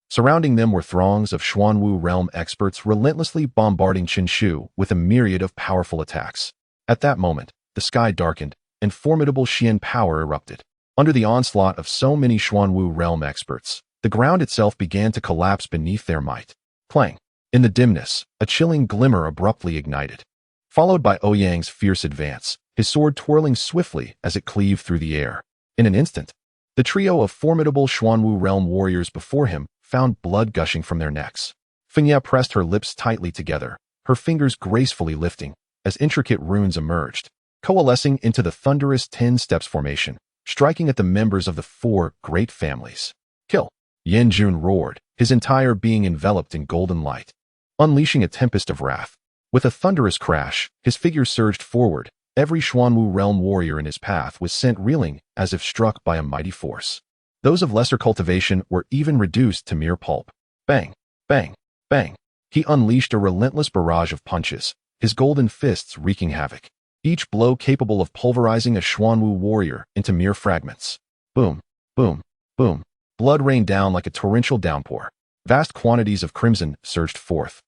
Surrounding them were throngs of Xuanwu realm experts relentlessly bombarding Chen Shu with a myriad of powerful attacks. At that moment, the sky darkened, and formidable Xian power erupted. Under the onslaught of so many Xuanwu realm experts, the ground itself began to collapse beneath their might. Clang! In the dimness, a chilling glimmer abruptly ignited, followed by Ouyang's fierce advance, his sword twirling swiftly as it cleaved through the air. In an instant, the trio of formidable Xuanwu realm warriors before him found blood gushing from their necks. Fengya pressed her lips tightly together, her fingers gracefully lifting as intricate runes emerged, coalescing into the thunderous 10 steps formation, striking at the members of the 4 great families. Kill! Yan Jun roared, his entire being enveloped in golden light, unleashing a tempest of wrath. With a thunderous crash, his figure surged forward. Every Xuanwu realm warrior in his path was sent reeling as if struck by a mighty force. Those of lesser cultivation were even reduced to mere pulp. Bang! Bang! Bang! He unleashed a relentless barrage of punches, his golden fists wreaking havoc, each blow capable of pulverizing a Xuanwu warrior into mere fragments. Boom! Boom! Boom! Blood rained down like a torrential downpour. Vast quantities of crimson surged forth,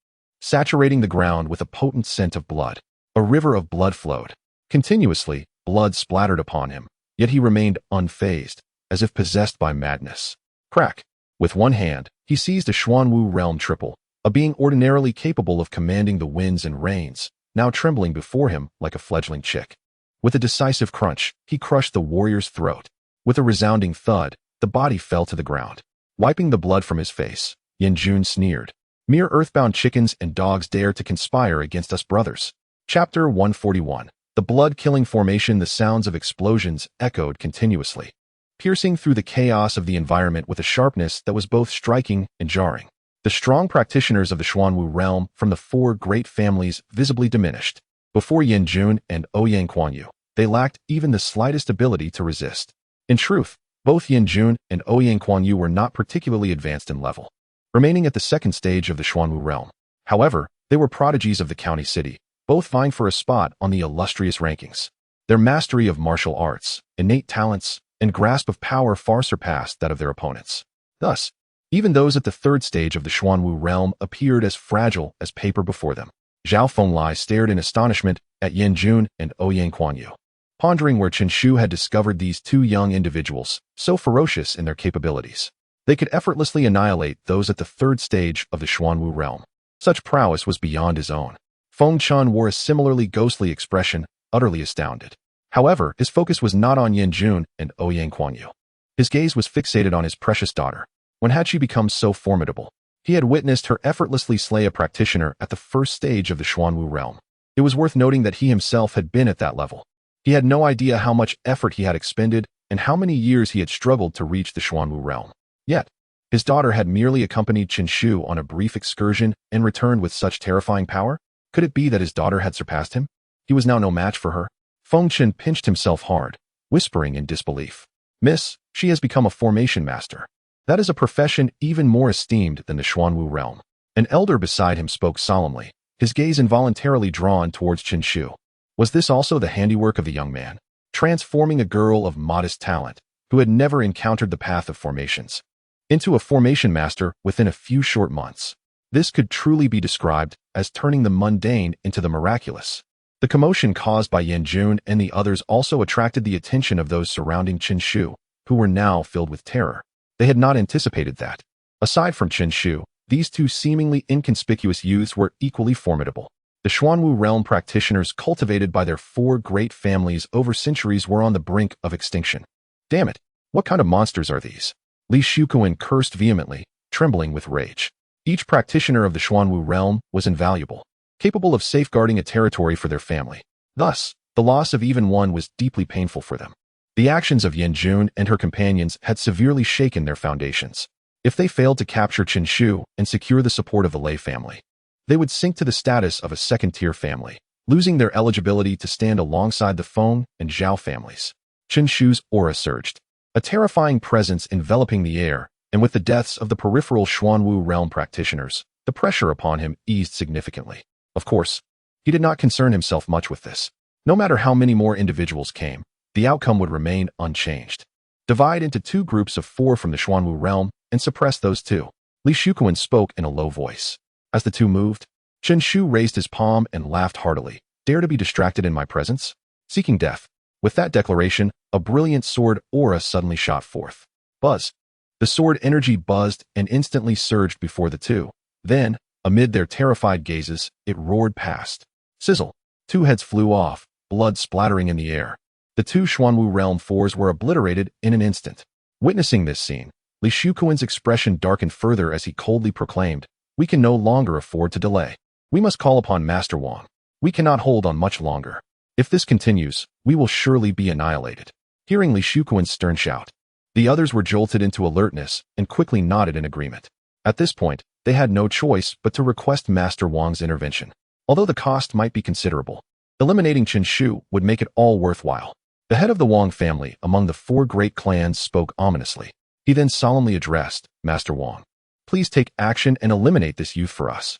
saturating the ground with a potent scent of blood. A river of blood flowed. Continuously, blood splattered upon him, yet he remained unfazed, as if possessed by madness. Crack! With one hand, he seized a Xuanwu realm triple, a being ordinarily capable of commanding the winds and rains, now trembling before him like a fledgling chick. With a decisive crunch, he crushed the warrior's throat. With a resounding thud, the body fell to the ground. Wiping the blood from his face, Yanjun sneered. Mere earthbound chickens and dogs dare to conspire against us brothers. Chapter 141. The blood-killing formation. The sounds of explosions echoed continuously, piercing through the chaos of the environment with a sharpness that was both striking and jarring. The strong practitioners of the Xuanwu realm from the four great families visibly diminished. Before Yanjun and Ouyang Kuanyu, they lacked even the slightest ability to resist. In truth, both Yanjun and Ouyang Kuanyu were not particularly advanced in level, remaining at the second stage of the Xuanwu realm. However, they were prodigies of the county city, both vying for a spot on the illustrious rankings. Their mastery of martial arts, innate talents, and grasp of power far surpassed that of their opponents. Thus, even those at the third stage of the Xuanwu realm appeared as fragile as paper before them. Zhao Fenglai stared in astonishment at Yanjun and Ouyang Kuanyu, pondering where Chen Shu had discovered these two young individuals, so ferocious in their capabilities. They could effortlessly annihilate those at the third stage of the Xuanwu realm. Such prowess was beyond his own. Feng Chun wore a similarly ghostly expression, utterly astounded. However, his focus was not on Yanjun and Ouyang Kuanyu. His gaze was fixated on his precious daughter. When had she become so formidable? He had witnessed her effortlessly slay a practitioner at the first stage of the Xuanwu realm. It was worth noting that he himself had been at that level. He had no idea how much effort he had expended and how many years he had struggled to reach the Xuanwu realm. Yet, his daughter had merely accompanied Chen Shu on a brief excursion and returned with such terrifying power? Could it be that his daughter had surpassed him? He was now no match for her. Feng Chen pinched himself hard, whispering in disbelief. Miss, she has become a formation master. That is a profession even more esteemed than the Xuanwu realm. An elder beside him spoke solemnly, his gaze involuntarily drawn towards Chen Shu. Was this also the handiwork of the young man, transforming a girl of modest talent, who had never encountered the path of formations, into a formation master within a few short months? This could truly be described as turning the mundane into the miraculous. The commotion caused by Yanjun and the others also attracted the attention of those surrounding Chen Shu, who were now filled with terror. They had not anticipated that. Aside from Chen Shu, these two seemingly inconspicuous youths were equally formidable. The Xuanwu realm practitioners cultivated by their four great families over centuries were on the brink of extinction. Damn it! What kind of monsters are these? Li Shukuan cursed vehemently, trembling with rage. Each practitioner of the Xuanwu realm was invaluable, capable of safeguarding a territory for their family. Thus, the loss of even one was deeply painful for them. The actions of Yanjun and her companions had severely shaken their foundations. If they failed to capture Chen Shu and secure the support of the Lei family, they would sink to the status of a second-tier family, losing their eligibility to stand alongside the Feng and Zhao families. Chen Shu's aura surged, a terrifying presence enveloping the air, and with the deaths of the peripheral Xuanwu realm practitioners, the pressure upon him eased significantly. Of course, he did not concern himself much with this. No matter how many more individuals came, the outcome would remain unchanged. Divide into two groups of 4 from the Xuanwu realm and suppress those 2. Li Shukuan spoke in a low voice. As the two moved, Chen Shu raised his palm and laughed heartily. Dare to be distracted in my presence? Seeking death. With that declaration, a brilliant sword aura suddenly shot forth. Buzz. The sword energy buzzed and instantly surged before the two. Then, amid their terrified gazes, it roared past. Sizzle. 2 heads flew off, blood splattering in the air. The 2 Xuanwu realm 4s were obliterated in an instant. Witnessing this scene, Li Shukuan's expression darkened further as he coldly proclaimed, "We can no longer afford to delay. We must call upon Master Wang. We cannot hold on much longer. If this continues, we will surely be annihilated." Hearing Li Shukuan's stern shout, the others were jolted into alertness and quickly nodded in agreement. At this point, they had no choice but to request Master Wang's intervention. Although the cost might be considerable, eliminating Chen Shu would make it all worthwhile. The head of the Wang family among the 4 great clans spoke ominously. He then solemnly addressed, "Master Wang, please take action and eliminate this youth for us."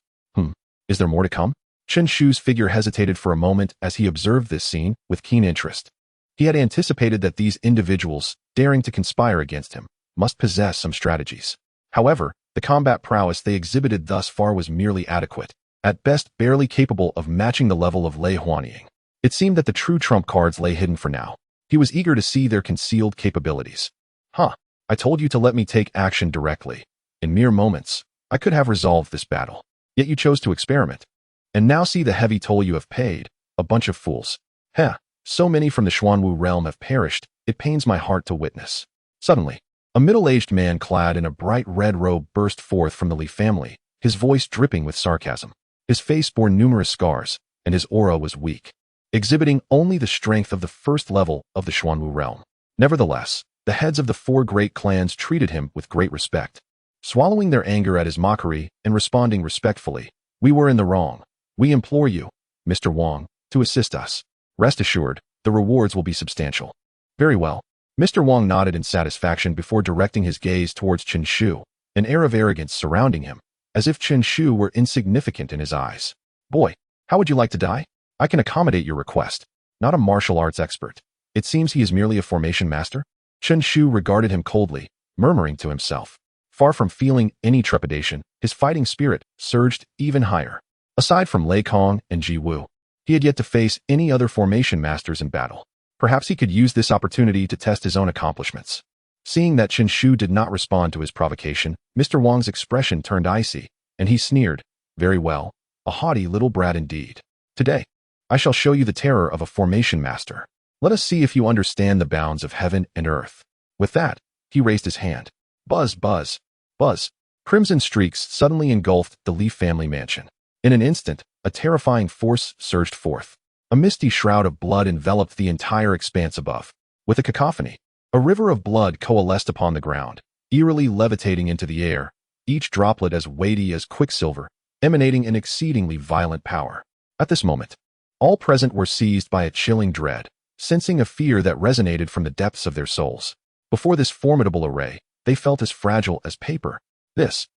Is there more to come? Chen Shu's figure hesitated for a moment as he observed this scene with keen interest. He had anticipated that these individuals, daring to conspire against him, must possess some strategies. However, the combat prowess they exhibited thus far was merely adequate. at best barely capable of matching the level of Lei Huanying. It seemed that the true trump cards lay hidden for now. He was eager to see their concealed capabilities. Huh, I told you to let me take action directly. In mere moments, I could have resolved this battle. Yet you chose to experiment. And now see the heavy toll you have paid, a bunch of fools. Heh, so many from the Xuanwu realm have perished, it pains my heart to witness. Suddenly, a middle-aged man clad in a bright red robe burst forth from the Li family, his voice dripping with sarcasm. His face bore numerous scars, and his aura was weak, exhibiting only the strength of the first level of the Xuanwu realm. Nevertheless, the heads of the 4 great clans treated him with great respect. Swallowing their anger at his mockery and responding respectfully, "We were in the wrong. We implore you, Mr. Wang, to assist us. Rest assured, the rewards will be substantial." Very well. Mr. Wang nodded in satisfaction before directing his gaze towards Chen Shu, an air of arrogance surrounding him, as if Chen Shu were insignificant in his eyes. "Boy, how would you like to die? I can accommodate your request. Not a martial arts expert. It seems he is merely a formation master?" Chen Shu regarded him coldly, murmuring to himself. Far from feeling any trepidation, his fighting spirit surged even higher. Aside from Lei Kong and Ji Wu, he had yet to face any other formation masters in battle. Perhaps he could use this opportunity to test his own accomplishments. Seeing that Chen Shu did not respond to his provocation, Mr. Wang's expression turned icy, and he sneered, "Very well, a haughty little brat indeed. Today, I shall show you the terror of a formation master. Let us see if you understand the bounds of heaven and earth." With that, he raised his hand. Buzz, buzz, buzz. Crimson streaks suddenly engulfed the Li family mansion. In an instant, a terrifying force surged forth. A misty shroud of blood enveloped the entire expanse above. With a cacophony, a river of blood coalesced upon the ground, eerily levitating into the air, each droplet as weighty as quicksilver, emanating an exceedingly violent power. At this moment, all present were seized by a chilling dread, sensing a fear that resonated from the depths of their souls. Before this formidable array, they felt as fragile as paper. This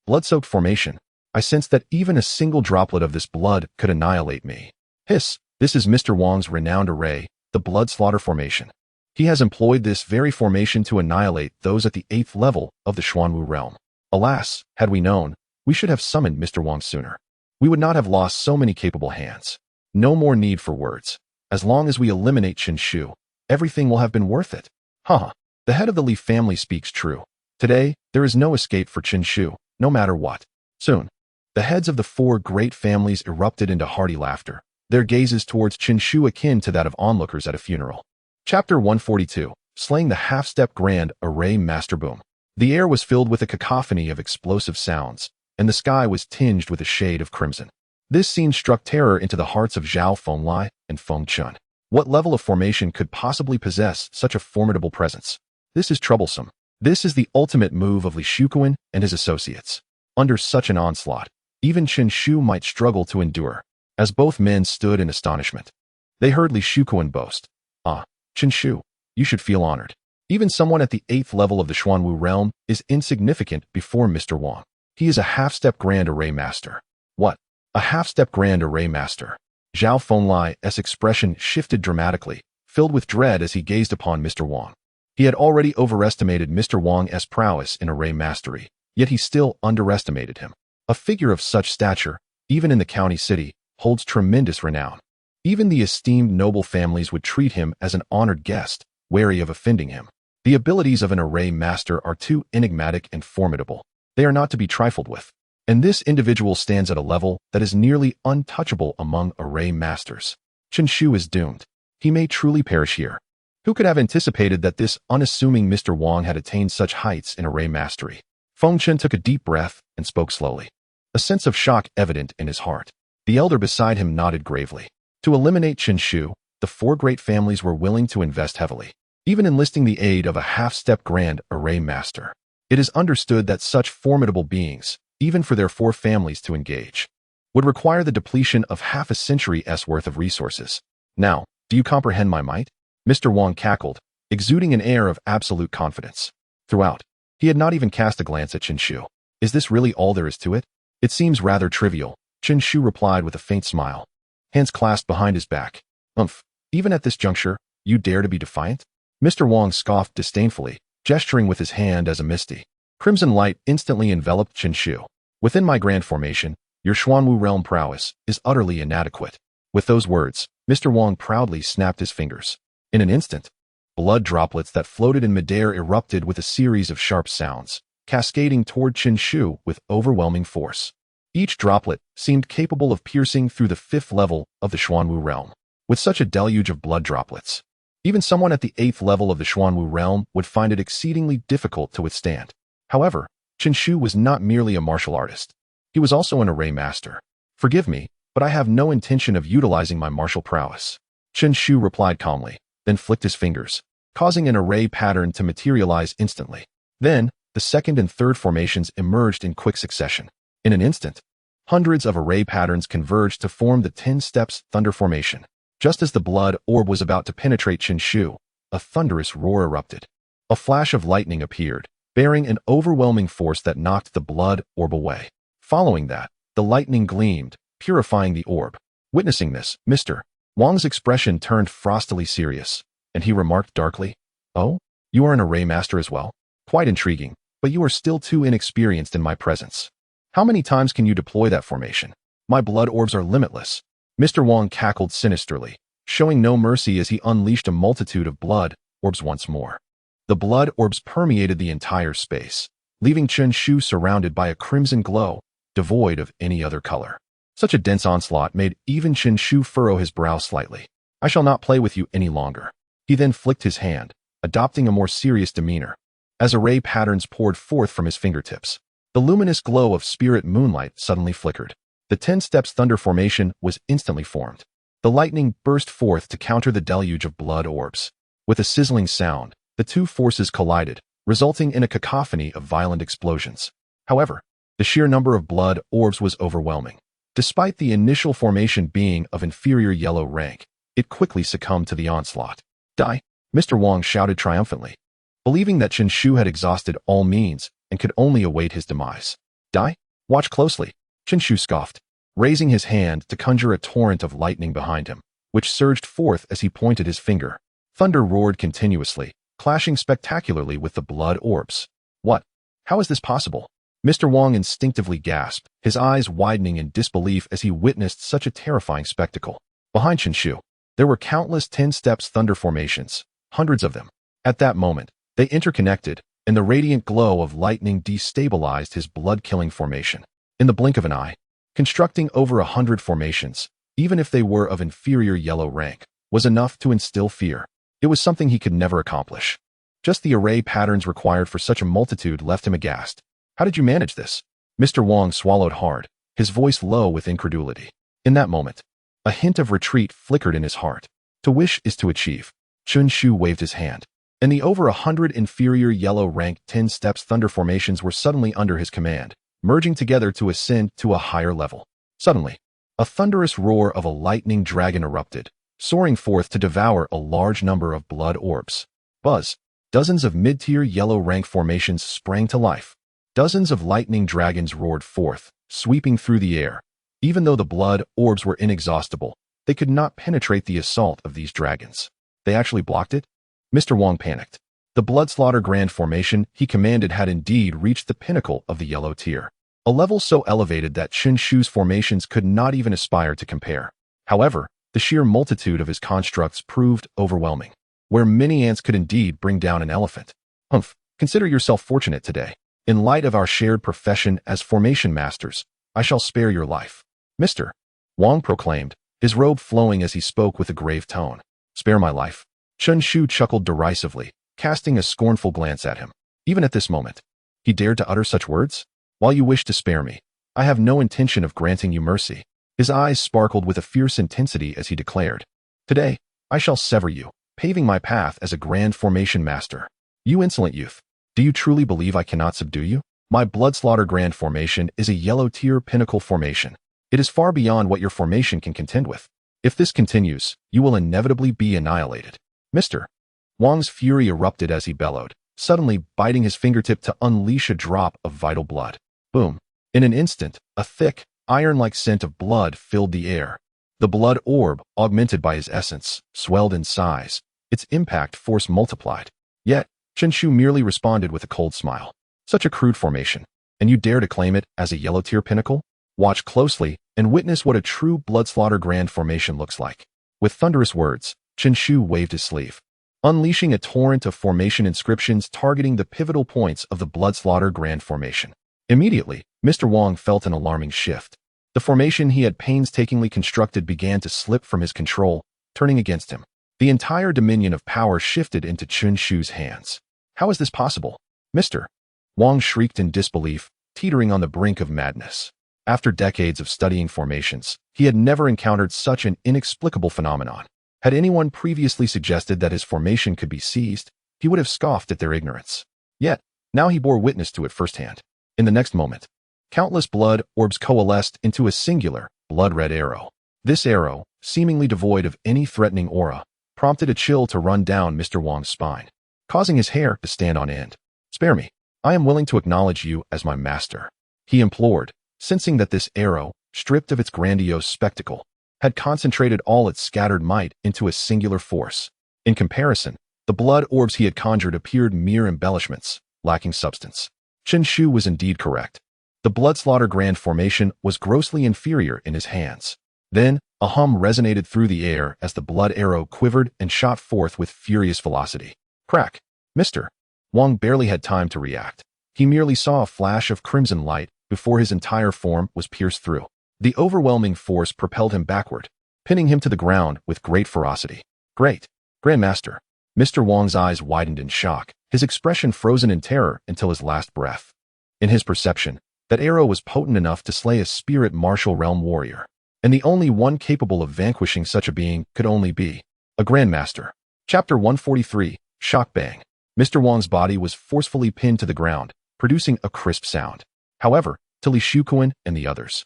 blood-soaked formation, I sensed that even a single droplet of this blood could annihilate me. Hiss, this is Mr. Wang's renowned array, the blood slaughter formation. He has employed this very formation to annihilate those at the 8th level of the Xuanwu realm. Alas, had we known, we should have summoned Mr. Wang sooner. We would not have lost so many capable hands. No more need for words. As long as we eliminate Chen Shu, everything will have been worth it. Haha. The head of the Li family speaks true. Today, there is no escape for Chen Shu, no matter what. Soon, the heads of the 4 great families erupted into hearty laughter, their gazes towards Chen Shu akin to that of onlookers at a funeral. Chapter 142, Slaying the Half-Step Grand Array Master Boom. The air was filled with a cacophony of explosive sounds, and the sky was tinged with a shade of crimson. This scene struck terror into the hearts of Zhao Fenglai and Feng Chun. What level of formation could possibly possess such a formidable presence? This is troublesome. This is the ultimate move of Li Shuquan and his associates. Under such an onslaught, even Chen Shu might struggle to endure. As both men stood in astonishment, they heard Li Shuquan boast, "Ah, Chen Shu, you should feel honored. Even someone at the 8th level of the Xuanwu realm is insignificant before Mr. Wang. He is a half-step grand array master." What? A half-step grand array master? Zhao Fenglai's expression shifted dramatically, filled with dread as he gazed upon Mr. Wang. He had already overestimated Mr. Wang's prowess in array mastery, yet he still underestimated him. A figure of such stature, even in the county city, holds tremendous renown. Even the esteemed noble families would treat him as an honored guest, wary of offending him. The abilities of an array master are too enigmatic and formidable. They are not to be trifled with. And this individual stands at a level that is nearly untouchable among array masters. Chen Shu is doomed. He may truly perish here. Who could have anticipated that this unassuming Mr. Wang had attained such heights in array mastery? Feng Chen took a deep breath and spoke slowly, a sense of shock evident in his heart. The elder beside him nodded gravely. To eliminate Chen Shu, the 4 great families were willing to invest heavily, even enlisting the aid of a half-step grand array master. It is understood that such formidable beings, even for their 4 families to engage, would require the depletion of half a century's worth of resources. Now, do you comprehend my might? Mr. Wang cackled, exuding an air of absolute confidence. Throughout, he had not even cast a glance at Chen Shu. Is this really all there is to it? It seems rather trivial, Chen Shu replied with a faint smile, hands clasped behind his back. Even at this juncture, you dare to be defiant? Mr. Wang scoffed disdainfully, gesturing with his hand as a misty crimson light instantly enveloped Chen Shu. Within my grand formation, Your Xuanwu realm prowess is utterly inadequate. With those words, Mr. Wang proudly snapped his fingers. In an instant, blood droplets that floated in midair erupted with a series of sharp sounds, cascading toward Qin Shu with overwhelming force. Each droplet seemed capable of piercing through the 5th level of the Xuanwu realm. With such a deluge of blood droplets, even someone at the 8th level of the Xuanwu realm would find it exceedingly difficult to withstand. However, Qin Shu was not merely a martial artist. He was also an array master. Forgive me, but I have no intention of utilizing my martial prowess. Qin Shu replied calmly, then flicked his fingers, causing an array pattern to materialize instantly. Then, the 2nd and 3rd formations emerged in quick succession. In an instant, hundreds of array patterns converged to form the 10 steps thunder formation. Just as the blood orb was about to penetrate Qin Shu, a thunderous roar erupted. A flash of lightning appeared, bearing an overwhelming force that knocked the blood orb away. Following that, the lightning gleamed, purifying the orb. Witnessing this, Mr. Wang's expression turned frostily serious, and he remarked darkly, "Oh, you are an array master as well? Quite intriguing, but you are still too inexperienced in my presence. How many times can you deploy that formation? My blood orbs are limitless." Mr. Wang cackled sinisterly, showing no mercy as he unleashed a multitude of blood orbs once more. The blood orbs permeated the entire space, leaving Qin Shu surrounded by a crimson glow, devoid of any other color. Such a dense onslaught made even Qin Shu furrow his brow slightly. "I shall not play with you any longer." He then flicked his hand, adopting a more serious demeanor. As array patterns poured forth from his fingertips, the luminous glow of spirit moonlight suddenly flickered. The 10 steps thunder formation was instantly formed. The lightning burst forth to counter the deluge of blood orbs. With a sizzling sound, the two forces collided, resulting in a cacophony of violent explosions. However, the sheer number of blood orbs was overwhelming. Despite the initial formation being of inferior yellow rank, it quickly succumbed to the onslaught. "Die!" Mr. Wang shouted triumphantly, believing that Qin Shu had exhausted all means and could only await his demise. "Die? Watch closely," Qin Shu scoffed, raising his hand to conjure a torrent of lightning behind him, which surged forth as he pointed his finger. Thunder roared continuously, clashing spectacularly with the blood orbs. "What? How is this possible?" Mr. Wang instinctively gasped, his eyes widening in disbelief as he witnessed such a terrifying spectacle. Behind Qin Shu, there were countless 10 steps thunder formations, hundreds of them. At that moment, they interconnected, and the radiant glow of lightning destabilized his blood-killing formation. In the blink of an eye, constructing over 100 formations, even if they were of inferior yellow rank, was enough to instill fear. It was something he could never accomplish. Just the array patterns required for such a multitude left him aghast. "How did you manage this?" Mr. Wang swallowed hard, his voice low with incredulity. In that moment, a hint of retreat flickered in his heart. To wish is to achieve. Qin Shu waved his hand, and the over 100 inferior yellow rank 10 steps thunder formations were suddenly under his command, merging together to ascend to a higher level. Suddenly, a thunderous roar of a lightning dragon erupted, soaring forth to devour a large number of blood orbs. Buzz! Dozens of mid-tier yellow rank formations sprang to life. Dozens of lightning dragons roared forth, sweeping through the air. Even though the blood orbs were inexhaustible, they could not penetrate the assault of these dragons. They actually blocked it? Mr. Wang panicked. The Bloodslaughter Grand formation he commanded had indeed reached the pinnacle of the yellow tier, a level so elevated that Qin Shu's formations could not even aspire to compare. However, the sheer multitude of his constructs proved overwhelming, where many ants could indeed bring down an elephant. Humph, consider yourself fortunate today. In light of our shared profession as formation masters, I shall spare your life. Mr. Wang proclaimed, his robe flowing as he spoke with a grave tone. "Spare my life?" Qin Shu chuckled derisively, casting a scornful glance at him. Even at this moment, he dared to utter such words? "While you wish to spare me, I have no intention of granting you mercy." His eyes sparkled with a fierce intensity as he declared, "Today, I shall sever you, paving my path as a grand formation master. You insolent youth, do you truly believe I cannot subdue you? My Bloodslaughter Grand formation is a yellow tier pinnacle formation. It is far beyond what your formation can contend with. If this continues, you will inevitably be annihilated." Mr. Wang's fury erupted as he bellowed, suddenly biting his fingertip to unleash a drop of vital blood. Boom! In an instant, a thick, iron-like scent of blood filled the air. The blood orb, augmented by his essence, swelled in size, its impact force multiplied. Yet, Qin Shu merely responded with a cold smile. "Such a crude formation, and you dare to claim it as a yellow tier pinnacle? Watch closely and witness what a true blood-slaughter grand formation looks like. With thunderous words, Chen Shu waved his sleeve, unleashing a torrent of formation inscriptions targeting the pivotal points of the blood-slaughter grand formation. Immediately, Mr. Wang felt an alarming shift. The formation he had painstakingly constructed began to slip from his control, turning against him. The entire dominion of power shifted into Chen Shu's hands. How is this possible? Mr. Wang shrieked in disbelief, teetering on the brink of madness. After decades of studying formations, he had never encountered such an inexplicable phenomenon. Had anyone previously suggested that his formation could be seized, he would have scoffed at their ignorance. Yet, now he bore witness to it firsthand. In the next moment, countless blood orbs coalesced into a singular, blood-red arrow. This arrow, seemingly devoid of any threatening aura, prompted a chill to run down Mr. Wang's spine, causing his hair to stand on end. "Spare me. I am willing to acknowledge you as my master," he implored, sensing that this arrow, stripped of its grandiose spectacle, had concentrated all its scattered might into a singular force. In comparison, the blood orbs he had conjured appeared mere embellishments, lacking substance. Chen Shu was indeed correct. The blood-slaughter grand formation was grossly inferior in his hands. Then, a hum resonated through the air as the blood arrow quivered and shot forth with furious velocity. Crack! Mr. Wang barely had time to react. He merely saw a flash of crimson light before his entire form was pierced through. The overwhelming force propelled him backward, pinning him to the ground with great ferocity. "Great! Grandmaster!" Mr. Wang's eyes widened in shock, his expression frozen in terror until his last breath. In his perception, that arrow was potent enough to slay a spirit martial realm warrior, and the only one capable of vanquishing such a being could only be a grandmaster. Chapter 143, Shock Bang. Mr. Wang's body was forcefully pinned to the ground, producing a crisp sound. However, to Li Shuquan and the others,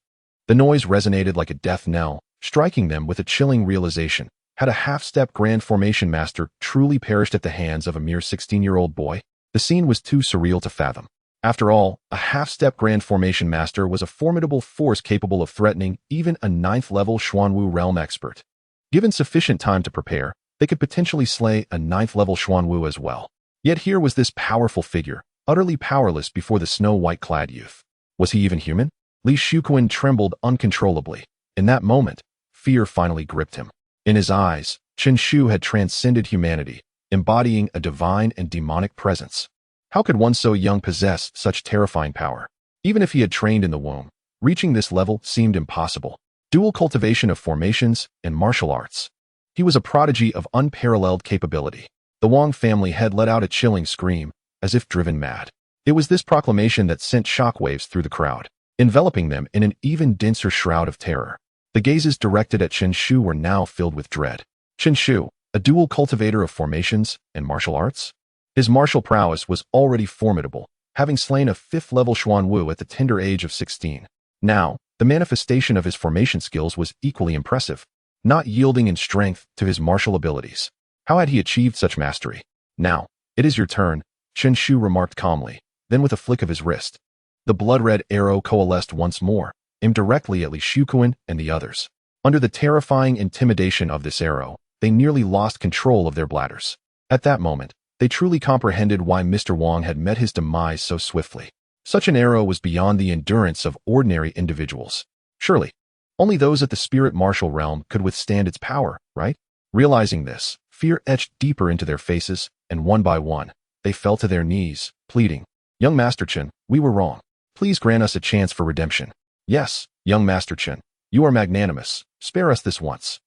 the noise resonated like a death knell, striking them with a chilling realization. Had a half-step grand formation master truly perished at the hands of a mere 16-year-old boy? The scene was too surreal to fathom. After all, a half-step grand formation master was a formidable force capable of threatening even a 9th-level Xuanwu realm expert. Given sufficient time to prepare, they could potentially slay a 9th-level Xuanwu as well. Yet here was this powerful figure, utterly powerless before the snow-white-clad youth. Was he even human? Li Shuquan trembled uncontrollably. In that moment, fear finally gripped him. In his eyes, Chen Shu had transcended humanity, embodying a divine and demonic presence. How could one so young possess such terrifying power? Even if he had trained in the womb, reaching this level seemed impossible. Dual cultivation of formations and martial arts. He was a prodigy of unparalleled capability. The Wang family had let out a chilling scream, as if driven mad. It was this proclamation that sent shockwaves through the crowd, enveloping them in an even denser shroud of terror. The gazes directed at Chen Shu were now filled with dread. Chen Shu, a dual cultivator of formations and martial arts? His martial prowess was already formidable, having slain a 5th-level Xuanwu at the tender age of 16. Now, the manifestation of his formation skills was equally impressive, not yielding in strength to his martial abilities. How had he achieved such mastery? "Now, it is your turn," Chen Shu remarked calmly. Then with a flick of his wrist, the blood-red arrow coalesced once more, aimed directly at Li Shuquan and the others. Under the terrifying intimidation of this arrow, they nearly lost control of their bladders. At that moment, they truly comprehended why Mr. Wang had met his demise so swiftly. Such an arrow was beyond the endurance of ordinary individuals. Surely, only those at the spirit martial realm could withstand its power, right? Realizing this, fear etched deeper into their faces, and one by one, they fell to their knees, pleading, "Young Master Chen, we were wrong. Please grant us a chance for redemption." "Yes, young Master Chen, you are magnanimous. Spare us this once.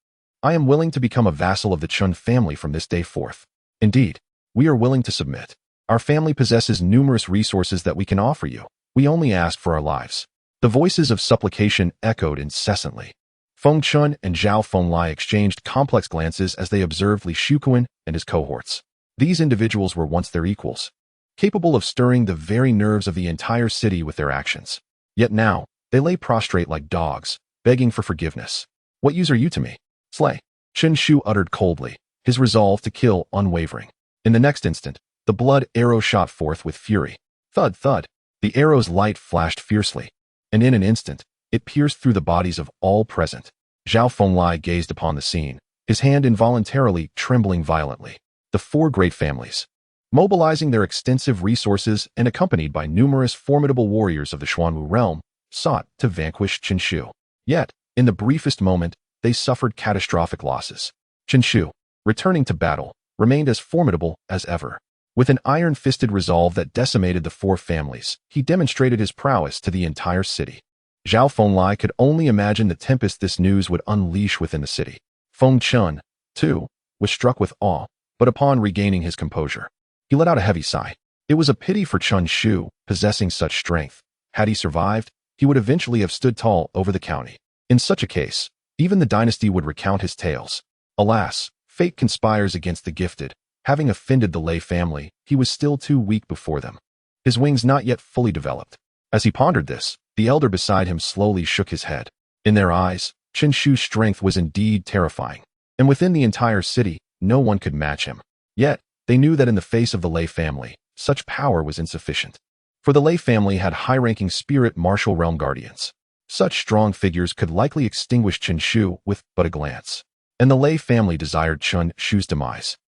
I am willing to become a vassal of the Chun family from this day forth. Indeed, we are willing to submit. Our family possesses numerous resources that we can offer you. We only ask for our lives." The voices of supplication echoed incessantly. Feng Chun and Zhao Fenglai exchanged complex glances as they observed Li Shuquan and his cohorts. These individuals were once their equals, capable of stirring the very nerves of the entire city with their actions. Yet now, they lay prostrate like dogs, begging for forgiveness. "What use are you to me?" "Slay," Chen Shu uttered coldly, his resolve to kill unwavering. In the next instant, the blood arrow shot forth with fury. Thud, thud. The arrow's light flashed fiercely, and in an instant, it pierced through the bodies of all present. Zhao Fenglai gazed upon the scene, his hand involuntarily trembling violently. The 4 great families, mobilizing their extensive resources and accompanied by numerous formidable warriors of the Xuanwu realm, sought to vanquish Chen Shu. Yet, in the briefest moment, they suffered catastrophic losses. Chen Shu, returning to battle, remained as formidable as ever. With an iron-fisted resolve that decimated the four families, he demonstrated his prowess to the entire city. Zhao Fenglai could only imagine the tempest this news would unleash within the city. Feng Chun, too, was struck with awe, but upon regaining his composure, he let out a heavy sigh. It was a pity for Chen Shu, possessing such strength. Had he survived, he would eventually have stood tall over the county. In such a case, even the dynasty would recount his tales. Alas, fate conspires against the gifted. Having offended the Lei family, he was still too weak before them. His wings not yet fully developed. As he pondered this, the elder beside him slowly shook his head. In their eyes, Chen Shu's strength was indeed terrifying, and within the entire city, no one could match him. Yet, they knew that in the face of the Lei family, such power was insufficient. For the Lei family had high-ranking spirit martial realm guardians. Such strong figures could likely extinguish Chen Shu with but a glance. And the Lei family desired Chen Shu's demise.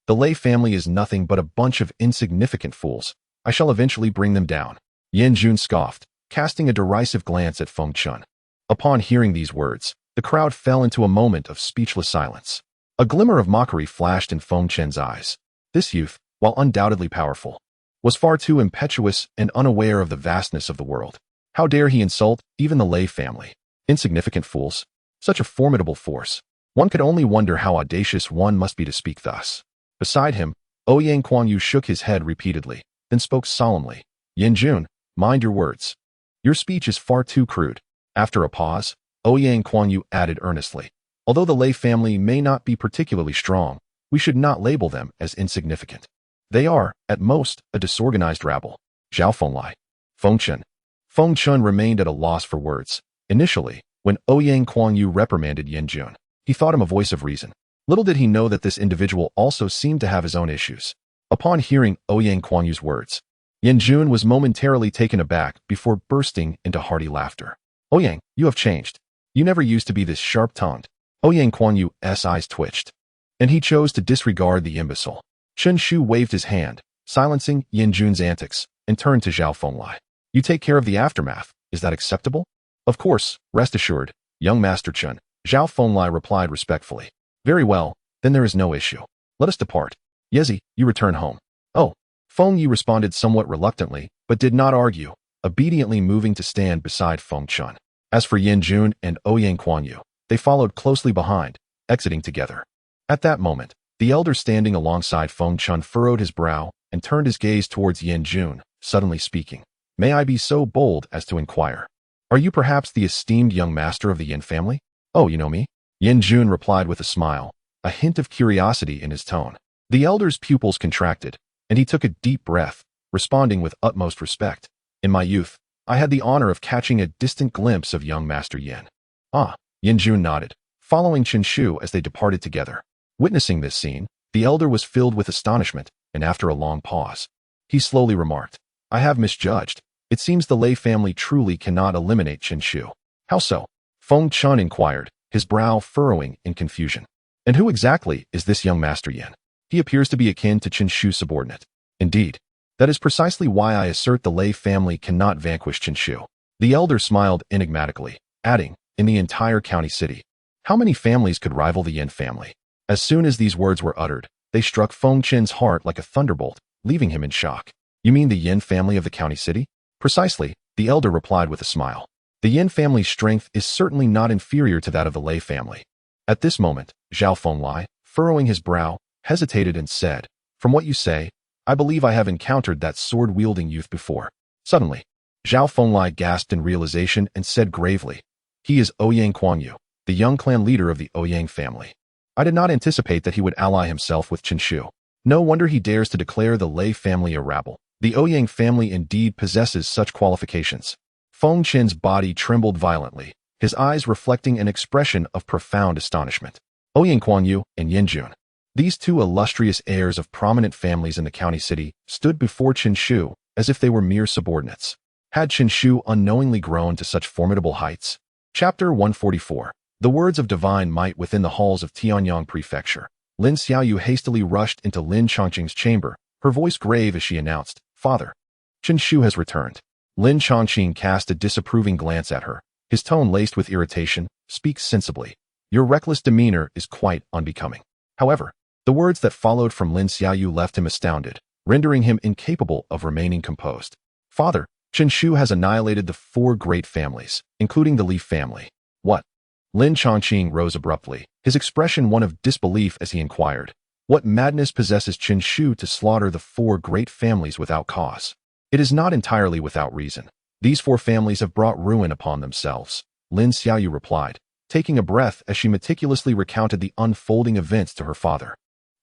The Lei family is nothing but a bunch of insignificant fools. I shall eventually bring them down. Yan Jun scoffed, casting a derisive glance at Feng Chun. Upon hearing these words, the crowd fell into a moment of speechless silence. A glimmer of mockery flashed in Feng Chen's eyes. This youth, while undoubtedly powerful, was far too impetuous and unaware of the vastness of the world. How dare he insult even the Lei family? Insignificant fools. Such a formidable force. One could only wonder how audacious one must be to speak thus. Beside him, Ouyang Kuan-yu shook his head repeatedly, then spoke solemnly. Yan Jun, mind your words. Your speech is far too crude. After a pause, Ouyang Kuan-yu added earnestly. Although the Lei family may not be particularly strong, we should not label them as insignificant. They are, at most, a disorganized rabble. Zhao Fenglai. Feng Chen. Feng Chun remained at a loss for words. Initially, when Ouyang Kuan-yu reprimanded Yan Jun, he thought him a voice of reason. Little did he know that this individual also seemed to have his own issues. Upon hearing Ouyang Kuan-yu's words, Yan Jun was momentarily taken aback before bursting into hearty laughter. Ouyang, you have changed. You never used to be this sharp-tongued. Ouyang Kuan-yu's eyes twitched, and he chose to disregard the imbecile. Chen Shu waved his hand, silencing Yan Jun's antics, and turned to Zhao Fenglai. You take care of the aftermath. Is that acceptable? Of course, rest assured, young Master Chen. Zhao Fenglai replied respectfully. Very well, then there is no issue. Let us depart. Yezi, you return home. Oh. Feng Yi responded somewhat reluctantly, but did not argue, obediently moving to stand beside Feng Chun. As for Yan Jun and Ouyang Kuan-yu, they followed closely behind, exiting together. At that moment, the elder standing alongside Feng Chun furrowed his brow and turned his gaze towards Yan Jun, suddenly speaking. May I be so bold as to inquire? Are you perhaps the esteemed young master of the Yin family? Oh, you know me? Yan Jun replied with a smile, a hint of curiosity in his tone. The elder's pupils contracted, and he took a deep breath, responding with utmost respect. In my youth, I had the honor of catching a distant glimpse of young Master Yin. Ah, Yan Jun nodded, following Chen Shu as they departed together. Witnessing this scene, the elder was filled with astonishment, and after a long pause, he slowly remarked, I have misjudged. It seems the Lei family truly cannot eliminate Chen Shu. How so? Feng Chun inquired, his brow furrowing in confusion. And who exactly is this young Master Yin? He appears to be akin to Chen Shu's subordinate. Indeed, that is precisely why I assert the Lei family cannot vanquish Chen Shu. The elder smiled enigmatically, adding, in the entire county city, how many families could rival the Yin family? As soon as these words were uttered, they struck Feng Chen's heart like a thunderbolt, leaving him in shock. You mean the Yin family of the county city? Precisely, the elder replied with a smile. The Yin family's strength is certainly not inferior to that of the Lei family. At this moment, Zhao Fenglai, furrowing his brow, hesitated and said, From what you say, I believe I have encountered that sword-wielding youth before. Suddenly, Zhao Fenglai gasped in realization and said gravely, He is Ouyang Kuan-yu, the young clan leader of the Ouyang family. I did not anticipate that he would ally himself with Chen Shu. No wonder he dares to declare the Lei family a rabble. The Ouyang family indeed possesses such qualifications. Feng Chen's body trembled violently, his eyes reflecting an expression of profound astonishment. Ouyang Kuan-yu and Yan Jun, these two illustrious heirs of prominent families in the county city, stood before Chen Shu as if they were mere subordinates. Had Chen Shu unknowingly grown to such formidable heights? Chapter 144. The words of divine might within the halls of Tianyang Prefecture. Lin Xiaoyu hastily rushed into Lin Chongqing's chamber, her voice grave as she announced, Father, Chen Shu has returned. Lin Chongqing cast a disapproving glance at her, his tone laced with irritation. Speak sensibly. Your reckless demeanor is quite unbecoming. However, the words that followed from Lin Xiaoyu left him astounded, rendering him incapable of remaining composed. Father, Chen Shu has annihilated the 4 great families, including the Li family. What? Lin Chongqing rose abruptly, his expression one of disbelief as he inquired. What madness possesses Chen Shu to slaughter the 4 great families without cause? It is not entirely without reason. These 4 families have brought ruin upon themselves, Lin Xiaoyu replied, taking a breath as she meticulously recounted the unfolding events to her father.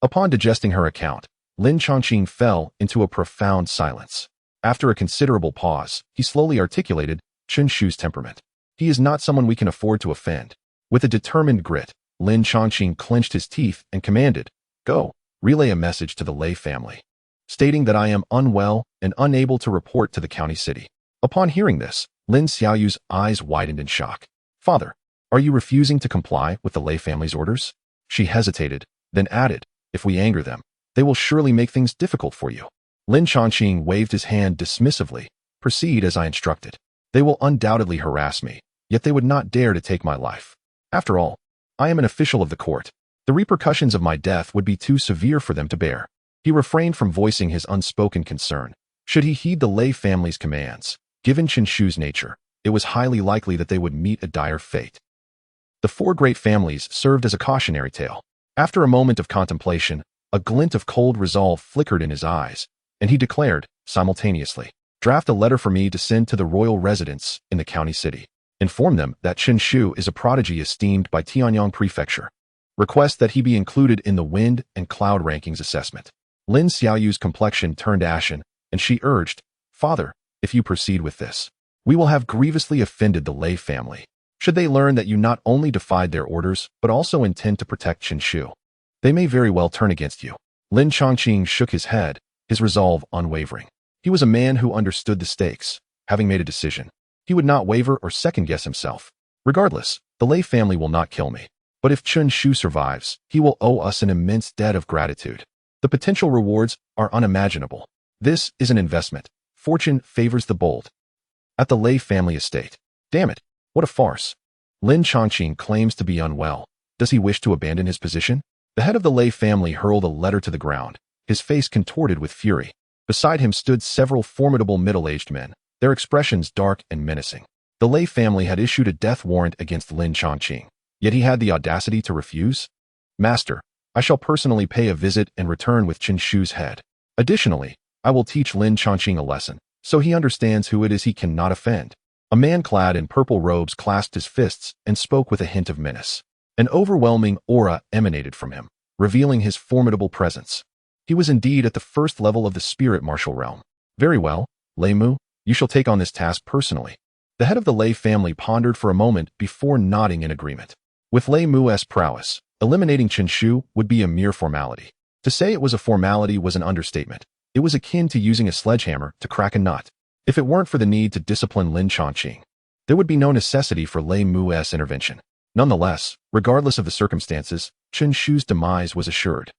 Upon digesting her account, Lin Chongqing fell into a profound silence. After a considerable pause, he slowly articulated Chen Shu's temperament. He is not someone we can afford to offend. With a determined grit, Lin Chongqing clenched his teeth and commanded, Go, relay a message to the Lei family, stating that I am unwell and unable to report to the county city. Upon hearing this, Lin Xiaoyu's eyes widened in shock. Father, are you refusing to comply with the Lei family's orders? She hesitated, then added, If we anger them, they will surely make things difficult for you. Lin Chongqing waved his hand dismissively. Proceed as I instructed. They will undoubtedly harass me, yet they would not dare to take my life. After all, I am an official of the court. The repercussions of my death would be too severe for them to bear. He refrained from voicing his unspoken concern. Should he heed the Lei family's commands? Given Chen Shu's nature, it was highly likely that they would meet a dire fate. The 4 great families served as a cautionary tale. After a moment of contemplation, a glint of cold resolve flickered in his eyes, and he declared, simultaneously, Draft a letter for me to send to the royal residents in the county city. Inform them that Chen Shu is a prodigy esteemed by Tianyang Prefecture. Request that he be included in the wind and cloud rankings assessment. Lin Xiaoyu's complexion turned ashen, and she urged, Father, if you proceed with this, we will have grievously offended the Lei family. Should they learn that you not only defied their orders, but also intend to protect Chen Shu, they may very well turn against you. Lin Chongqing shook his head, his resolve unwavering. He was a man who understood the stakes. Having made a decision, he would not waver or second-guess himself. Regardless, the Lei family will not kill me. But if Chen Shu survives, he will owe us an immense debt of gratitude. The potential rewards are unimaginable. This is an investment. Fortune favors the bold. At the Lei family estate. Damn it, what a farce. Lin Chongqing claims to be unwell. Does he wish to abandon his position? The head of the Lei family hurled a letter to the ground, his face contorted with fury. Beside him stood several formidable middle-aged men, their expressions dark and menacing. The Lei family had issued a death warrant against Lin Chongqing. Yet he had the audacity to refuse? Master, I shall personally pay a visit and return with Chen Shu's head. Additionally, I will teach Lin Chongqing a lesson, so he understands who it is he cannot offend. A man clad in purple robes clasped his fists and spoke with a hint of menace. An overwhelming aura emanated from him, revealing his formidable presence. He was indeed at the first level of the spirit martial realm. Very well, Lei Mu, you shall take on this task personally. The head of the Lei family pondered for a moment before nodding in agreement. With Lei Mu's prowess, eliminating Chen Shu would be a mere formality. To say it was a formality was an understatement. It was akin to using a sledgehammer to crack a nut. If it weren't for the need to discipline Lin Chongqing, there would be no necessity for Lei Mu's intervention. Nonetheless, regardless of the circumstances, Chen Shu's demise was assured.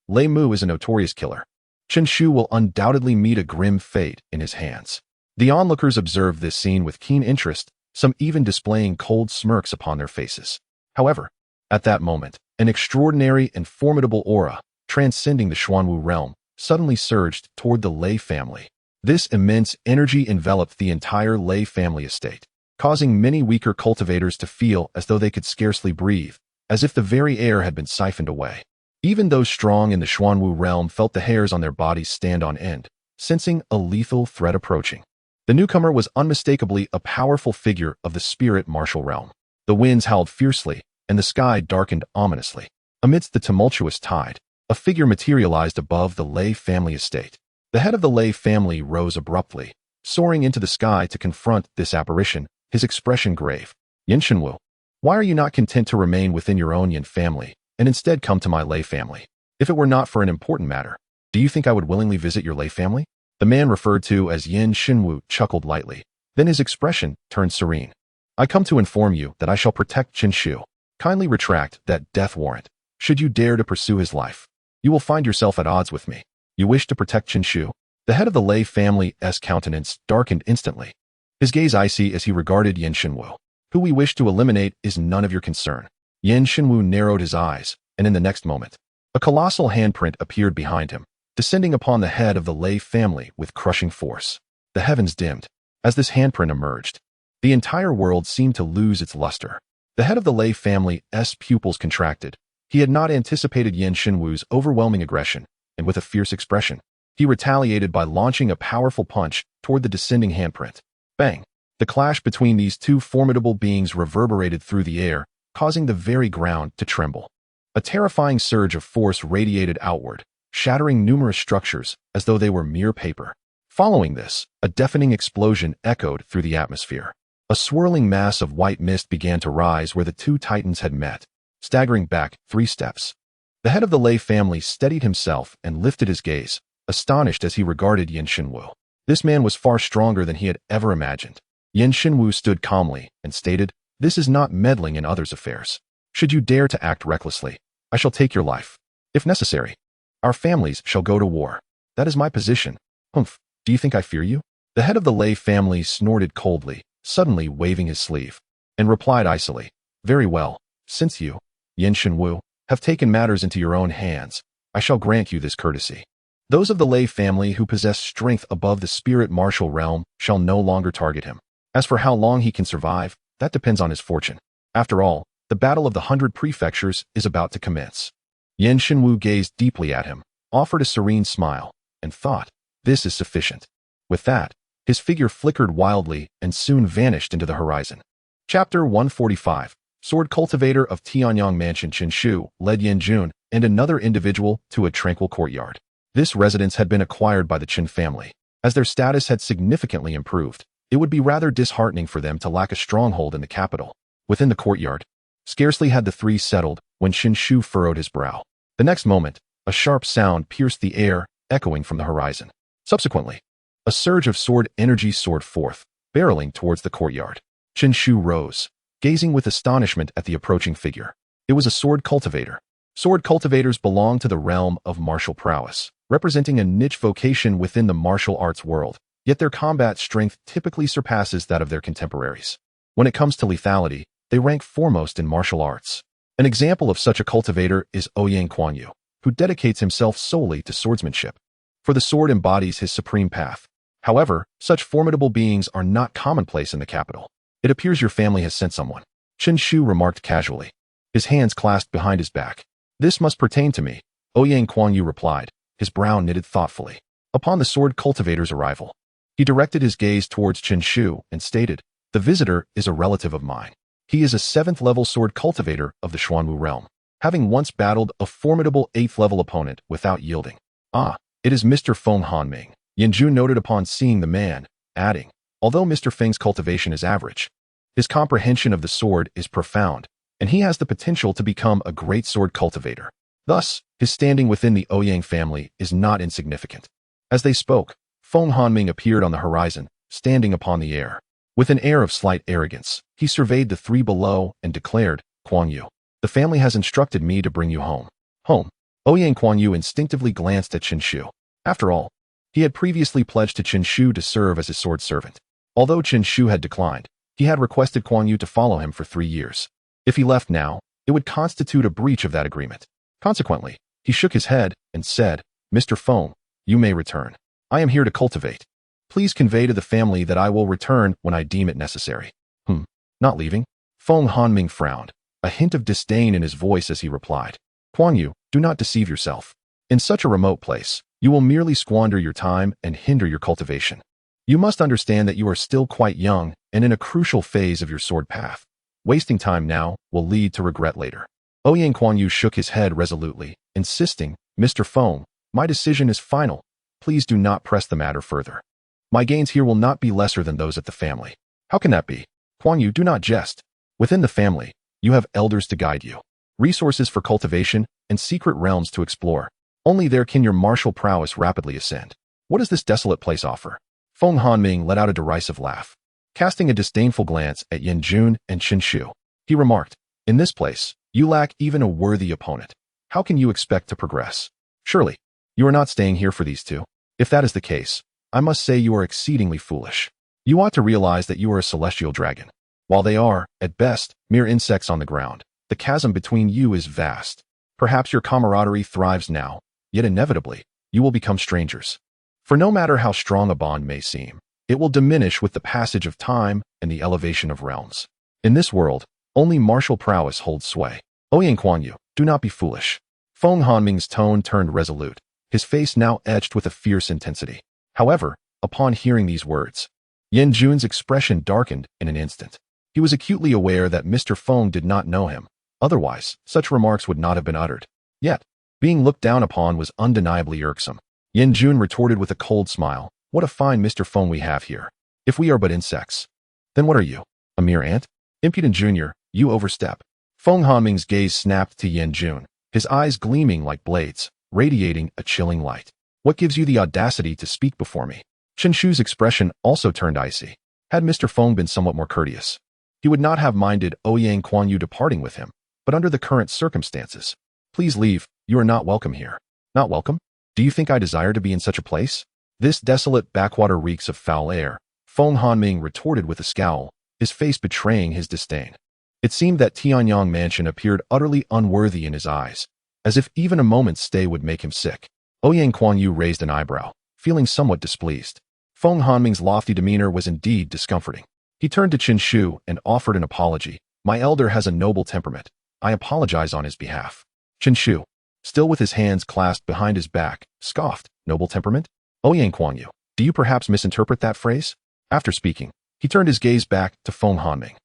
Lei Mu is a notorious killer. Chen Shu will undoubtedly meet a grim fate in his hands. The onlookers observed this scene with keen interest, some even displaying cold smirks upon their faces. However, at that moment, an extraordinary and formidable aura, transcending the Xuanwu realm, suddenly surged toward the Lei family. This immense energy enveloped the entire Lei family estate, causing many weaker cultivators to feel as though they could scarcely breathe, as if the very air had been siphoned away. Even those strong in the Xuanwu realm felt the hairs on their bodies stand on end, sensing a lethal threat approaching. The newcomer was unmistakably a powerful figure of the spirit martial realm. The winds howled fiercely, and the sky darkened ominously. Amidst the tumultuous tide, a figure materialized above the Lei family estate. The head of the Lei family rose abruptly, soaring into the sky to confront this apparition, his expression grave. Yin Shenwu, why are you not content to remain within your own Yin family, and instead come to my Lei family? If it were not for an important matter, do you think I would willingly visit your Lei family? The man referred to as Yin Shenwu chuckled lightly. Then his expression turned serene. I come to inform you that I shall protect Chen Shu. Kindly retract that death warrant. Should you dare to pursue his life, you will find yourself at odds with me. You wish to protect Chen Shu? The head of the Lei family's countenance darkened instantly, his gaze icy as he regarded Yin Shinwu. Who we wish to eliminate is none of your concern. Yin Shinwu narrowed his eyes, and in the next moment, a colossal handprint appeared behind him, descending upon the head of the Lei family with crushing force. The heavens dimmed. As this handprint emerged, the entire world seemed to lose its luster. The head of the Lei family's pupils contracted. He had not anticipated Yin Shinwu's overwhelming aggression, and with a fierce expression, he retaliated by launching a powerful punch toward the descending handprint. Bang! The clash between these two formidable beings reverberated through the air, causing the very ground to tremble. A terrifying surge of force radiated outward, shattering numerous structures as though they were mere paper. Following this, a deafening explosion echoed through the atmosphere. A swirling mass of white mist began to rise where the two titans had met, staggering back 3 steps. The head of the Lei family steadied himself and lifted his gaze, astonished as he regarded Yin Shinwu. This man was far stronger than he had ever imagined. Yin Shinwu stood calmly and stated, "This is not meddling in others' affairs. Should you dare to act recklessly, I shall take your life. If necessary, our families shall go to war. That is my position." "Humph, do you think I fear you?" The head of the Lei family snorted coldly, suddenly waving his sleeve, and replied icily, "Very well, since you, Yin Shinwu, have taken matters into your own hands, I shall grant you this courtesy. Those of the Lei family who possess strength above the spirit martial realm shall no longer target him. As for how long he can survive, that depends on his fortune. After all, the battle of the 100 prefectures is about to commence." Yin Shinwu gazed deeply at him, offered a serene smile, and thought, "This is sufficient." With that, his figure flickered wildly and soon vanished into the horizon. Chapter 145. Sword cultivator of Tianyang Mansion Qin Shu led Yin Jun and another individual to a tranquil courtyard. This residence had been acquired by the Qin family. As their status had significantly improved, it would be rather disheartening for them to lack a stronghold in the capital. Within the courtyard, scarcely had the three settled when Qin Shu furrowed his brow. The next moment, a sharp sound pierced the air, echoing from the horizon. Subsequently, a surge of sword energy soared forth, barreling towards the courtyard. Qin Shu rose, gazing with astonishment at the approaching figure. It was a sword cultivator. Sword cultivators belong to the realm of martial prowess, representing a niche vocation within the martial arts world, yet their combat strength typically surpasses that of their contemporaries. When it comes to lethality, they rank foremost in martial arts. An example of such a cultivator is Ouyang Kuan-yu, who dedicates himself solely to swordsmanship. For the sword embodies his supreme path. However, such formidable beings are not commonplace in the capital. "It appears your family has sent someone," Qin Shu remarked casually, his hands clasped behind his back. "This must pertain to me," Ouyang Kuan-yu replied, his brow knitted thoughtfully. Upon the sword cultivator's arrival, he directed his gaze towards Qin Shu and stated, "The visitor is a relative of mine. He is a 7th-level sword cultivator of the Xuanwu realm, having once battled a formidable 8th-level opponent without yielding." "Ah, it is Mr. Feng Hanming," Yanjun noted upon seeing the man, adding, "Although Mr. Feng's cultivation is average, his comprehension of the sword is profound, and he has the potential to become a great sword cultivator. Thus, his standing within the Ouyang family is not insignificant." As they spoke, Feng Hanming appeared on the horizon, standing upon the air. With an air of slight arrogance, he surveyed the three below and declared, "Kuan Yu, the family has instructed me to bring you home." Home. Ouyang Kuan Yu instinctively glanced at Qin Shu. After all, he had previously pledged to Qin Shu to serve as his sword servant. Although Qin Shu had declined, he had requested Kuan Yu to follow him for 3 years. If he left now, it would constitute a breach of that agreement. Consequently, he shook his head and said, "Mr. Feng, you may return. I am here to cultivate. Please convey to the family that I will return when I deem it necessary." Not leaving?" Feng Hanming frowned, a hint of disdain in his voice as he replied, "Kuan Yu, do not deceive yourself. In such a remote place, you will merely squander your time and hinder your cultivation. You must understand that you are still quite young and in a crucial phase of your sword path. Wasting time now will lead to regret later." Ouyang Kuan Yu shook his head resolutely, insisting, "Mr. Feng, my decision is final. Please do not press the matter further. My gains here will not be lesser than those at the family." "How can that be? Kuan Yu, do not jest. Within the family, you have elders to guide you, resources for cultivation, and secret realms to explore. Only there can your martial prowess rapidly ascend. What does this desolate place offer?" Feng Hanming let out a derisive laugh. Casting a disdainful glance at Yin Jun and Qin Shu, he remarked, "In this place, you lack even a worthy opponent. How can you expect to progress? Surely, you are not staying here for these two." If that is the case, I must say you are exceedingly foolish. You ought to realize that you are a celestial dragon. While they are, at best, mere insects on the ground, the chasm between you is vast. Perhaps your camaraderie thrives now, yet inevitably, you will become strangers. For no matter how strong a bond may seem, it will diminish with the passage of time and the elevation of realms. In this world, only martial prowess holds sway. Ouyang Kuan-yu, do not be foolish. Feng Hanming's tone turned resolute, his face now etched with a fierce intensity. However, upon hearing these words, Yan Jun's expression darkened in an instant. He was acutely aware that Mr. Feng did not know him. Otherwise, such remarks would not have been uttered. Yet, being looked down upon was undeniably irksome. Yan Jun retorted with a cold smile, "What a fine Mr. Feng we have here. If we are but insects, then what are you? A mere ant? Impudent junior, you overstep." Feng Hanming's gaze snapped to Yan Jun, his eyes gleaming like blades, radiating a chilling light. "What gives you the audacity to speak before me?" Chen Shu's expression also turned icy. Had Mr. Feng been somewhat more courteous, he would not have minded Ouyang Kuan-yu departing with him, but under the current circumstances, "Please leave, you are not welcome here." "Not welcome? Do you think I desire to be in such a place? This desolate backwater reeks of foul air," Feng Hanming retorted with a scowl, his face betraying his disdain. It seemed that Tianyang Mansion appeared utterly unworthy in his eyes, as if even a moment's stay would make him sick. Ouyang Kuan-yu raised an eyebrow, feeling somewhat displeased. Feng Hanming's lofty demeanor was indeed discomforting. He turned to Chen Shu and offered an apology. "My elder has a noble temperament. I apologize on his behalf." Chen Shu, still with his hands clasped behind his back, scoffed. "Noble temperament? Ouyang Kuan-yu, do you perhaps misinterpret that phrase?" After speaking, he turned his gaze back to Feng Hanming.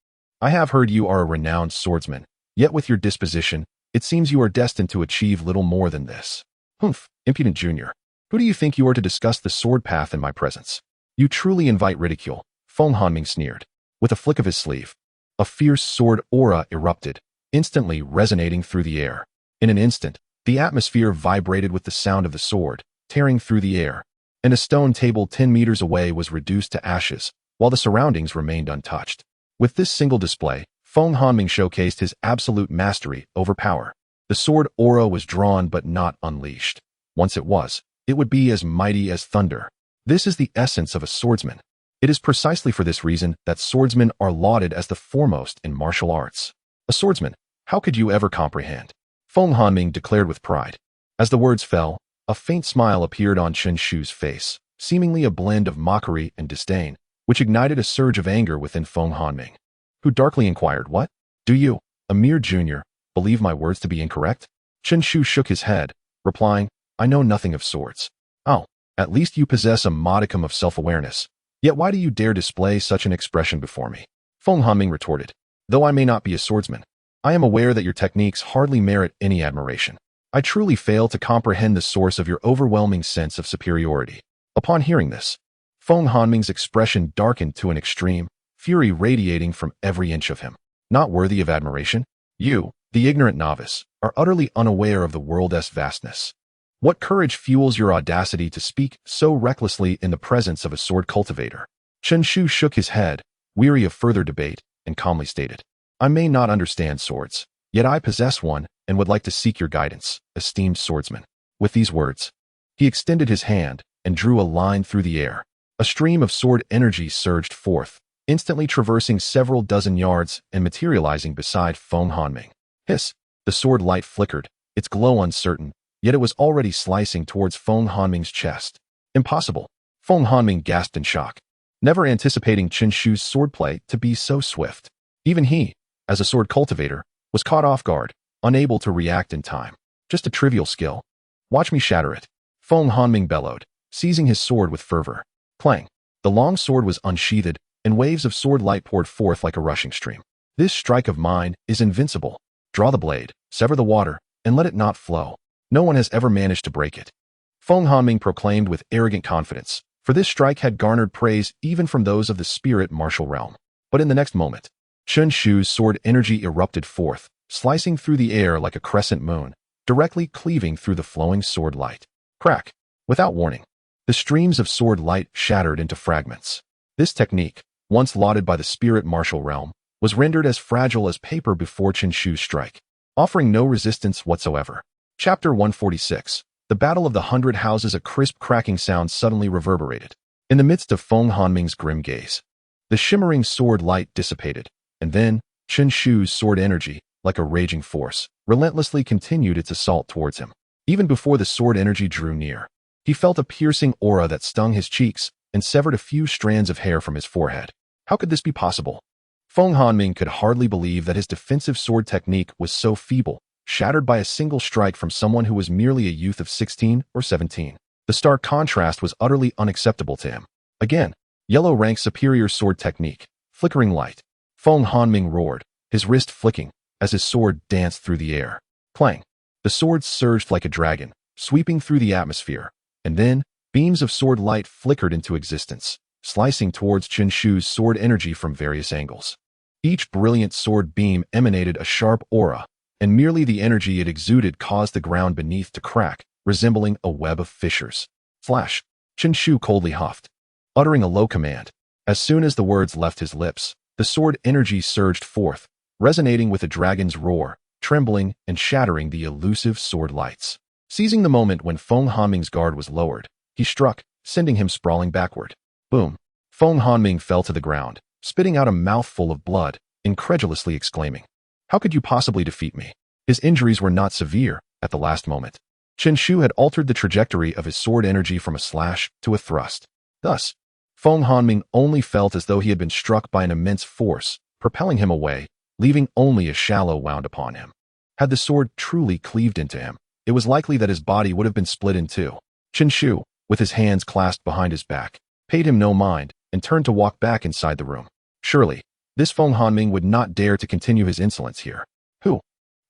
"I have heard you are a renowned swordsman, yet with your disposition, it seems you are destined to achieve little more than this." "Humph, impudent junior. Who do you think you are to discuss the sword path in my presence? You truly invite ridicule," Feng Hanming sneered. With a flick of his sleeve, a fierce sword aura erupted, instantly resonating through the air. In an instant, the atmosphere vibrated with the sound of the sword, tearing through the air, and a stone table 10 meters away was reduced to ashes, while the surroundings remained untouched. With this single display, Feng Hanming showcased his absolute mastery over power. The sword aura was drawn but not unleashed. Once it was, it would be as mighty as thunder. This is the essence of a swordsman. It is precisely for this reason that swordsmen are lauded as the foremost in martial arts. "A swordsman? How could you ever comprehend?" Feng Hanming declared with pride. As the words fell, a faint smile appeared on Chen Shu's face, seemingly a blend of mockery and disdain, which ignited a surge of anger within Feng Hanming, who darkly inquired, "What? Do you, a mere junior, believe my words to be incorrect?" Chen Shu shook his head, replying, "I know nothing of swords." "Oh, at least you possess a modicum of self-awareness. Yet why do you dare display such an expression before me?" Feng Hanming retorted, "Though I may not be a swordsman, I am aware that your techniques hardly merit any admiration. I truly fail to comprehend the source of your overwhelming sense of superiority." Upon hearing this, Feng Hanming's expression darkened to an extreme, fury radiating from every inch of him. "Not worthy of admiration? You, the ignorant novice, are utterly unaware of the world's vastness. What courage fuels your audacity to speak so recklessly in the presence of a sword cultivator?" Chen Shu shook his head, weary of further debate, and calmly stated, "I may not understand swords, yet I possess one and would like to seek your guidance, esteemed swordsman." With these words, he extended his hand and drew a line through the air. A stream of sword energy surged forth, instantly traversing several dozen yards and materializing beside Feng Hanming. Hiss! The sword light flickered, its glow uncertain, yet it was already slicing towards Feng Hanming's chest. "Impossible!" Feng Hanming gasped in shock, never anticipating Chen Shu's swordplay to be so swift. Even he, as a sword cultivator, was caught off guard, unable to react in time. "Just a trivial skill. Watch me shatter it," Feng Hanming bellowed, seizing his sword with fervor. Clang! The long sword was unsheathed, and waves of sword light poured forth like a rushing stream. "This strike of mine is invincible. Draw the blade, sever the water, and let it not flow. No one has ever managed to break it," Feng Hanming proclaimed with arrogant confidence, for this strike had garnered praise even from those of the spirit martial realm. But in the next moment, Chen Shu's sword energy erupted forth, slicing through the air like a crescent moon, directly cleaving through the flowing sword light. Crack! Without warning, the streams of sword light shattered into fragments. This technique, once lauded by the spirit martial realm, was rendered as fragile as paper before Chen Shu's strike, offering no resistance whatsoever. Chapter 146. The Battle of the 100 Houses, a crisp cracking sound suddenly reverberated. In the midst of Feng Hanming's grim gaze, the shimmering sword light dissipated, and then Chen Shu's sword energy, like a raging force, relentlessly continued its assault towards him. Even before the sword energy drew near, he felt a piercing aura that stung his cheeks and severed a few strands of hair from his forehead. How could this be possible? Feng Hanming could hardly believe that his defensive sword technique was so feeble, shattered by a single strike from someone who was merely a youth of 16 or 17. The stark contrast was utterly unacceptable to him. Again, yellow ranked superior sword technique, flickering light. Feng Hanming roared, his wrist flicking, as his sword danced through the air. Clang! The sword surged like a dragon, sweeping through the atmosphere, and then beams of sword light flickered into existence, slicing towards Chen Shu's sword energy from various angles. Each brilliant sword beam emanated a sharp aura, and merely the energy it exuded caused the ground beneath to crack, resembling a web of fissures. Flash! Chen Shu coldly huffed, uttering a low command. As soon as the words left his lips, the sword energy surged forth, resonating with a dragon's roar, trembling and shattering the elusive sword lights. Seizing the moment when Feng Hanming's guard was lowered, he struck, sending him sprawling backward. Boom! Feng Hanming fell to the ground, spitting out a mouthful of blood, incredulously exclaiming, "How could you possibly defeat me?" His injuries were not severe at the last moment. Chen Shu had altered the trajectory of his sword energy from a slash to a thrust. Thus, Feng Hanming only felt as though he had been struck by an immense force, propelling him away, leaving only a shallow wound upon him. Had the sword truly cleaved into him, it was likely that his body would have been split in two. Chen Shu, with his hands clasped behind his back, paid him no mind and turned to walk back inside the room. Surely, this Feng Hanming would not dare to continue his insolence here.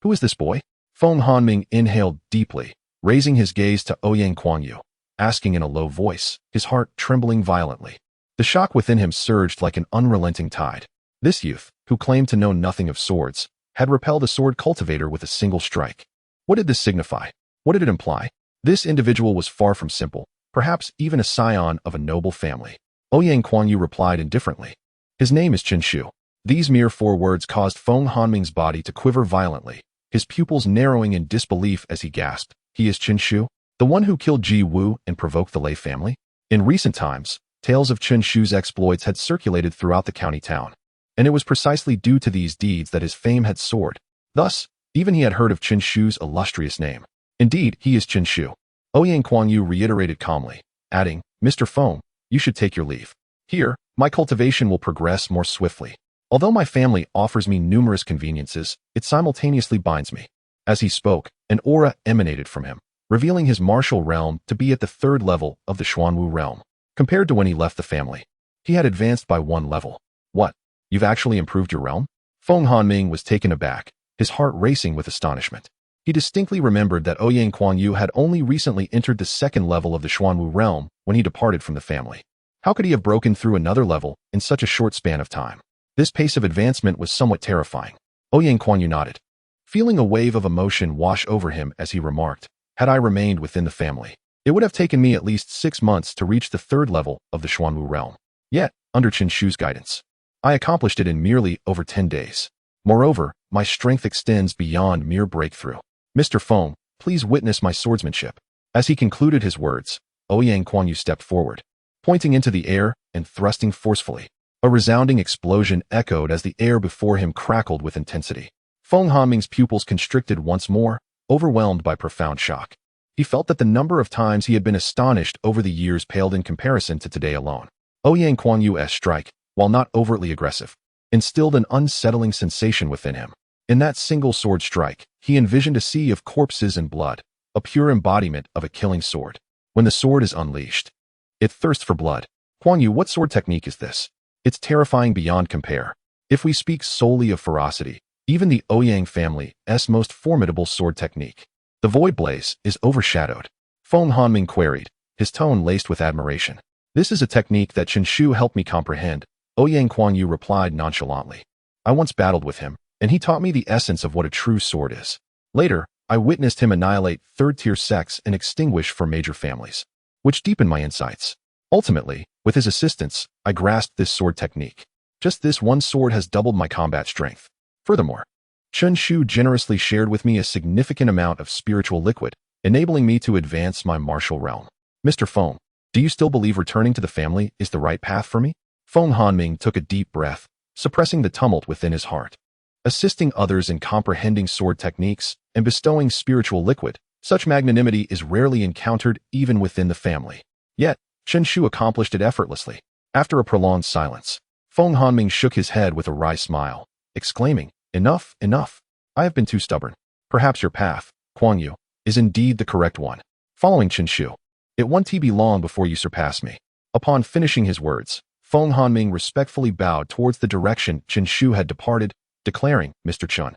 Who is this boy? Feng Hanming inhaled deeply, raising his gaze to Ouyang Kuangyu, asking in a low voice, his heart trembling violently. The shock within him surged like an unrelenting tide. This youth, who claimed to know nothing of swords, had repelled a sword cultivator with a single strike. What did this signify? What did it imply? This individual was far from simple, perhaps even a scion of a noble family. Ouyang Kuangyu replied indifferently. His name is Chen Shu. These mere 4 words caused Feng Hanming's body to quiver violently, his pupils narrowing in disbelief as he gasped. He is Chen Shu, the one who killed Ji Wu and provoked the Lei family? In recent times, tales of Chen Shu's exploits had circulated throughout the county town, and it was precisely due to these deeds that his fame had soared. Thus, even he had heard of Chen Shu's illustrious name. Indeed, he is Chen Shu. Ouyang Kuangyu reiterated calmly, adding, Mr. Feng, you should take your leave. Here, my cultivation will progress more swiftly. Although my family offers me numerous conveniences, it simultaneously binds me. As he spoke, an aura emanated from him, revealing his martial realm to be at the 3rd level of the Xuanwu realm. Compared to when he left the family, he had advanced by 1 level. What? You've actually improved your realm? Feng Hanming was taken aback, his heart racing with astonishment. He distinctly remembered that Ouyang Kuangyu had only recently entered the 2nd level of the Xuanwu realm when he departed from the family. How could he have broken through another level in such a short span of time? This pace of advancement was somewhat terrifying. Ouyang Kuangyu nodded, feeling a wave of emotion wash over him as he remarked, had I remained within the family, it would have taken me at least 6 months to reach the 3rd level of the Xuanwu realm. Yet, under Chen Shu's guidance, I accomplished it in merely over 10 days. Moreover, my strength extends beyond mere breakthrough. Mr. Feng, please witness my swordsmanship. As he concluded his words, Ouyang Kuangyu stepped forward, pointing into the air and thrusting forcefully. A resounding explosion echoed as the air before him crackled with intensity. Feng Hanming's pupils constricted once more, overwhelmed by profound shock. He felt that the number of times he had been astonished over the years paled in comparison to today alone. Ouyang Kuangyu's strike, while not overtly aggressive, instilled an unsettling sensation within him. In that single sword strike, he envisioned a sea of corpses and blood, a pure embodiment of a killing sword. When the sword is unleashed, it thirsts for blood. Kuangyu, what sword technique is this? It's terrifying beyond compare. If we speak solely of ferocity, even the Ouyang family's most formidable sword technique, the Void Blaze, is overshadowed. Feng Hanming queried, his tone laced with admiration. This is a technique that Chen Shu helped me comprehend, Ouyang Kuangyu replied nonchalantly. I once battled with him, and he taught me the essence of what a true sword is. Later, I witnessed him annihilate 3rd-tier sects and extinguish 4 major families, which deepened my insights. Ultimately, with his assistance, I grasped this sword technique. Just this one sword has doubled my combat strength. Furthermore, Chen Shu generously shared with me a significant amount of spiritual liquid, enabling me to advance my martial realm. Mr. Feng, do you still believe returning to the family is the right path for me? Feng Hanming took a deep breath, suppressing the tumult within his heart. Assisting others in comprehending sword techniques and bestowing spiritual liquid, such magnanimity is rarely encountered even within the family. Yet, Chen Shu accomplished it effortlessly. After a prolonged silence, Feng Hanming shook his head with a wry smile, exclaiming, "Enough, enough. I have been too stubborn. Perhaps your path, Kuang Yu, is indeed the correct one. Following Chen Shu, it won't be long before you surpass me." Upon finishing his words, Feng Hanming respectfully bowed towards the direction Chen Shu had departed, declaring, "Mr. Chen,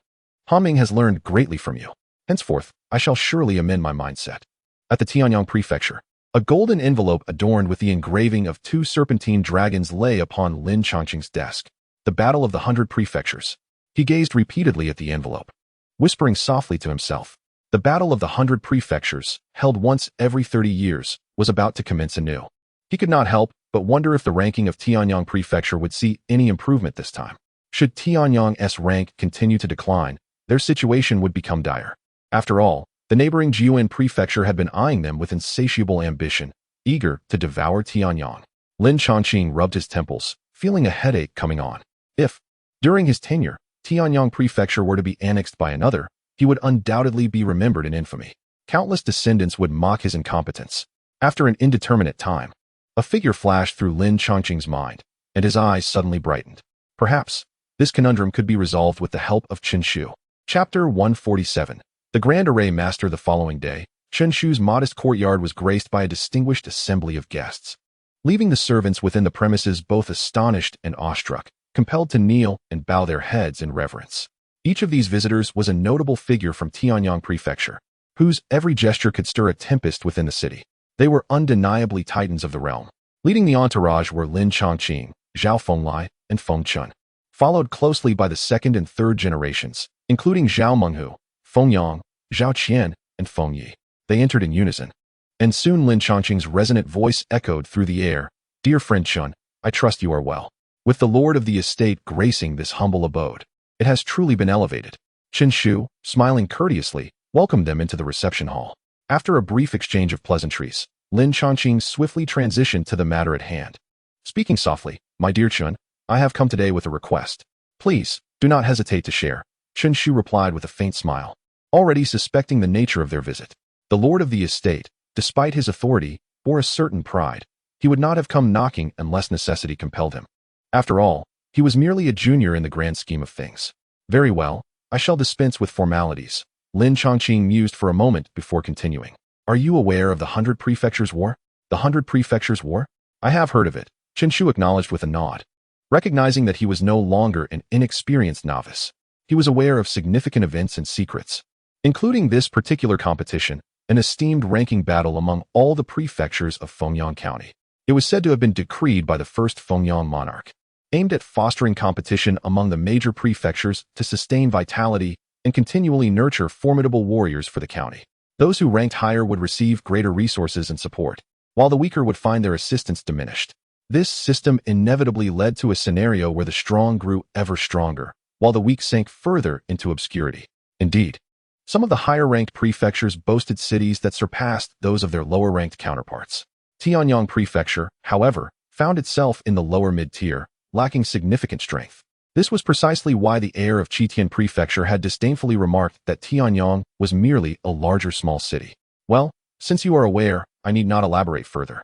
Hanming has learned greatly from you. Henceforth, I shall surely amend my mindset." At the Tianyang Prefecture, a golden envelope adorned with the engraving of 2 serpentine dragons lay upon Lin Chongqing's desk. The Battle of the 100 Prefectures. He gazed repeatedly at the envelope, whispering softly to himself. The Battle of the 100 Prefectures, held once every 30 years, was about to commence anew. He could not help but wonder if the ranking of Tianyang Prefecture would see any improvement this time. Should Tianyang's rank continue to decline, their situation would become dire. After all, the neighboring Jiuan Prefecture had been eyeing them with insatiable ambition, eager to devour Tianyang. Lin Chongqing rubbed his temples, feeling a headache coming on. If, during his tenure, Tianyang Prefecture were to be annexed by another, he would undoubtedly be remembered in infamy. Countless descendants would mock his incompetence. After an indeterminate time, a figure flashed through Lin Chongqing's mind, and his eyes suddenly brightened. Perhaps, this conundrum could be resolved with the help of Chen Shu. Chapter 147. The Grand Array Master. The following day, Chen Shu's modest courtyard was graced by a distinguished assembly of guests, leaving the servants within the premises both astonished and awestruck, compelled to kneel and bow their heads in reverence. Each of these visitors was a notable figure from Tianyang Prefecture, whose every gesture could stir a tempest within the city. They were undeniably titans of the realm. Leading the entourage were Lin Chongqing, Zhao Fenglai, and Feng Chun, followed closely by the second and third generations, including Zhao Menghu, Feng Yang, Zhao Qian, and Feng Yi. They entered in unison, and soon Lin Chongqing's resonant voice echoed through the air. "Dear friend Chun, I trust you are well. With the lord of the estate gracing this humble abode, it has truly been elevated." Chen Shu, smiling courteously, welcomed them into the reception hall. After a brief exchange of pleasantries, Lin Chongqing swiftly transitioned to the matter at hand. Speaking softly, "My dear Chun, I have come today with a request. Please, do not hesitate to share." Chen Shu replied with a faint smile, already suspecting the nature of their visit. The lord of the estate, despite his authority, bore a certain pride. He would not have come knocking unless necessity compelled him. After all, he was merely a junior in the grand scheme of things. "Very well, I shall dispense with formalities." Lin Chongqing mused for a moment before continuing. "Are you aware of the 100 Prefectures War? The 100 Prefectures War? I have heard of it," Chen Shu acknowledged with a nod. Recognizing that he was no longer an inexperienced novice, he was aware of significant events and secrets, including this particular competition, an esteemed ranking battle among all the prefectures of Fengyang County. It was said to have been decreed by the first Fengyang monarch, aimed at fostering competition among the major prefectures to sustain vitality and continually nurture formidable warriors for the county. Those who ranked higher would receive greater resources and support, while the weaker would find their assistance diminished. This system inevitably led to a scenario where the strong grew ever stronger, while the weak sank further into obscurity. Indeed, some of the higher-ranked prefectures boasted cities that surpassed those of their lower-ranked counterparts. Tianyang Prefecture, however, found itself in the lower mid-tier, lacking significant strength. This was precisely why the heir of Qitian Prefecture had disdainfully remarked that Tianyang was merely a larger small city. "Well, since you are aware, I need not elaborate further,"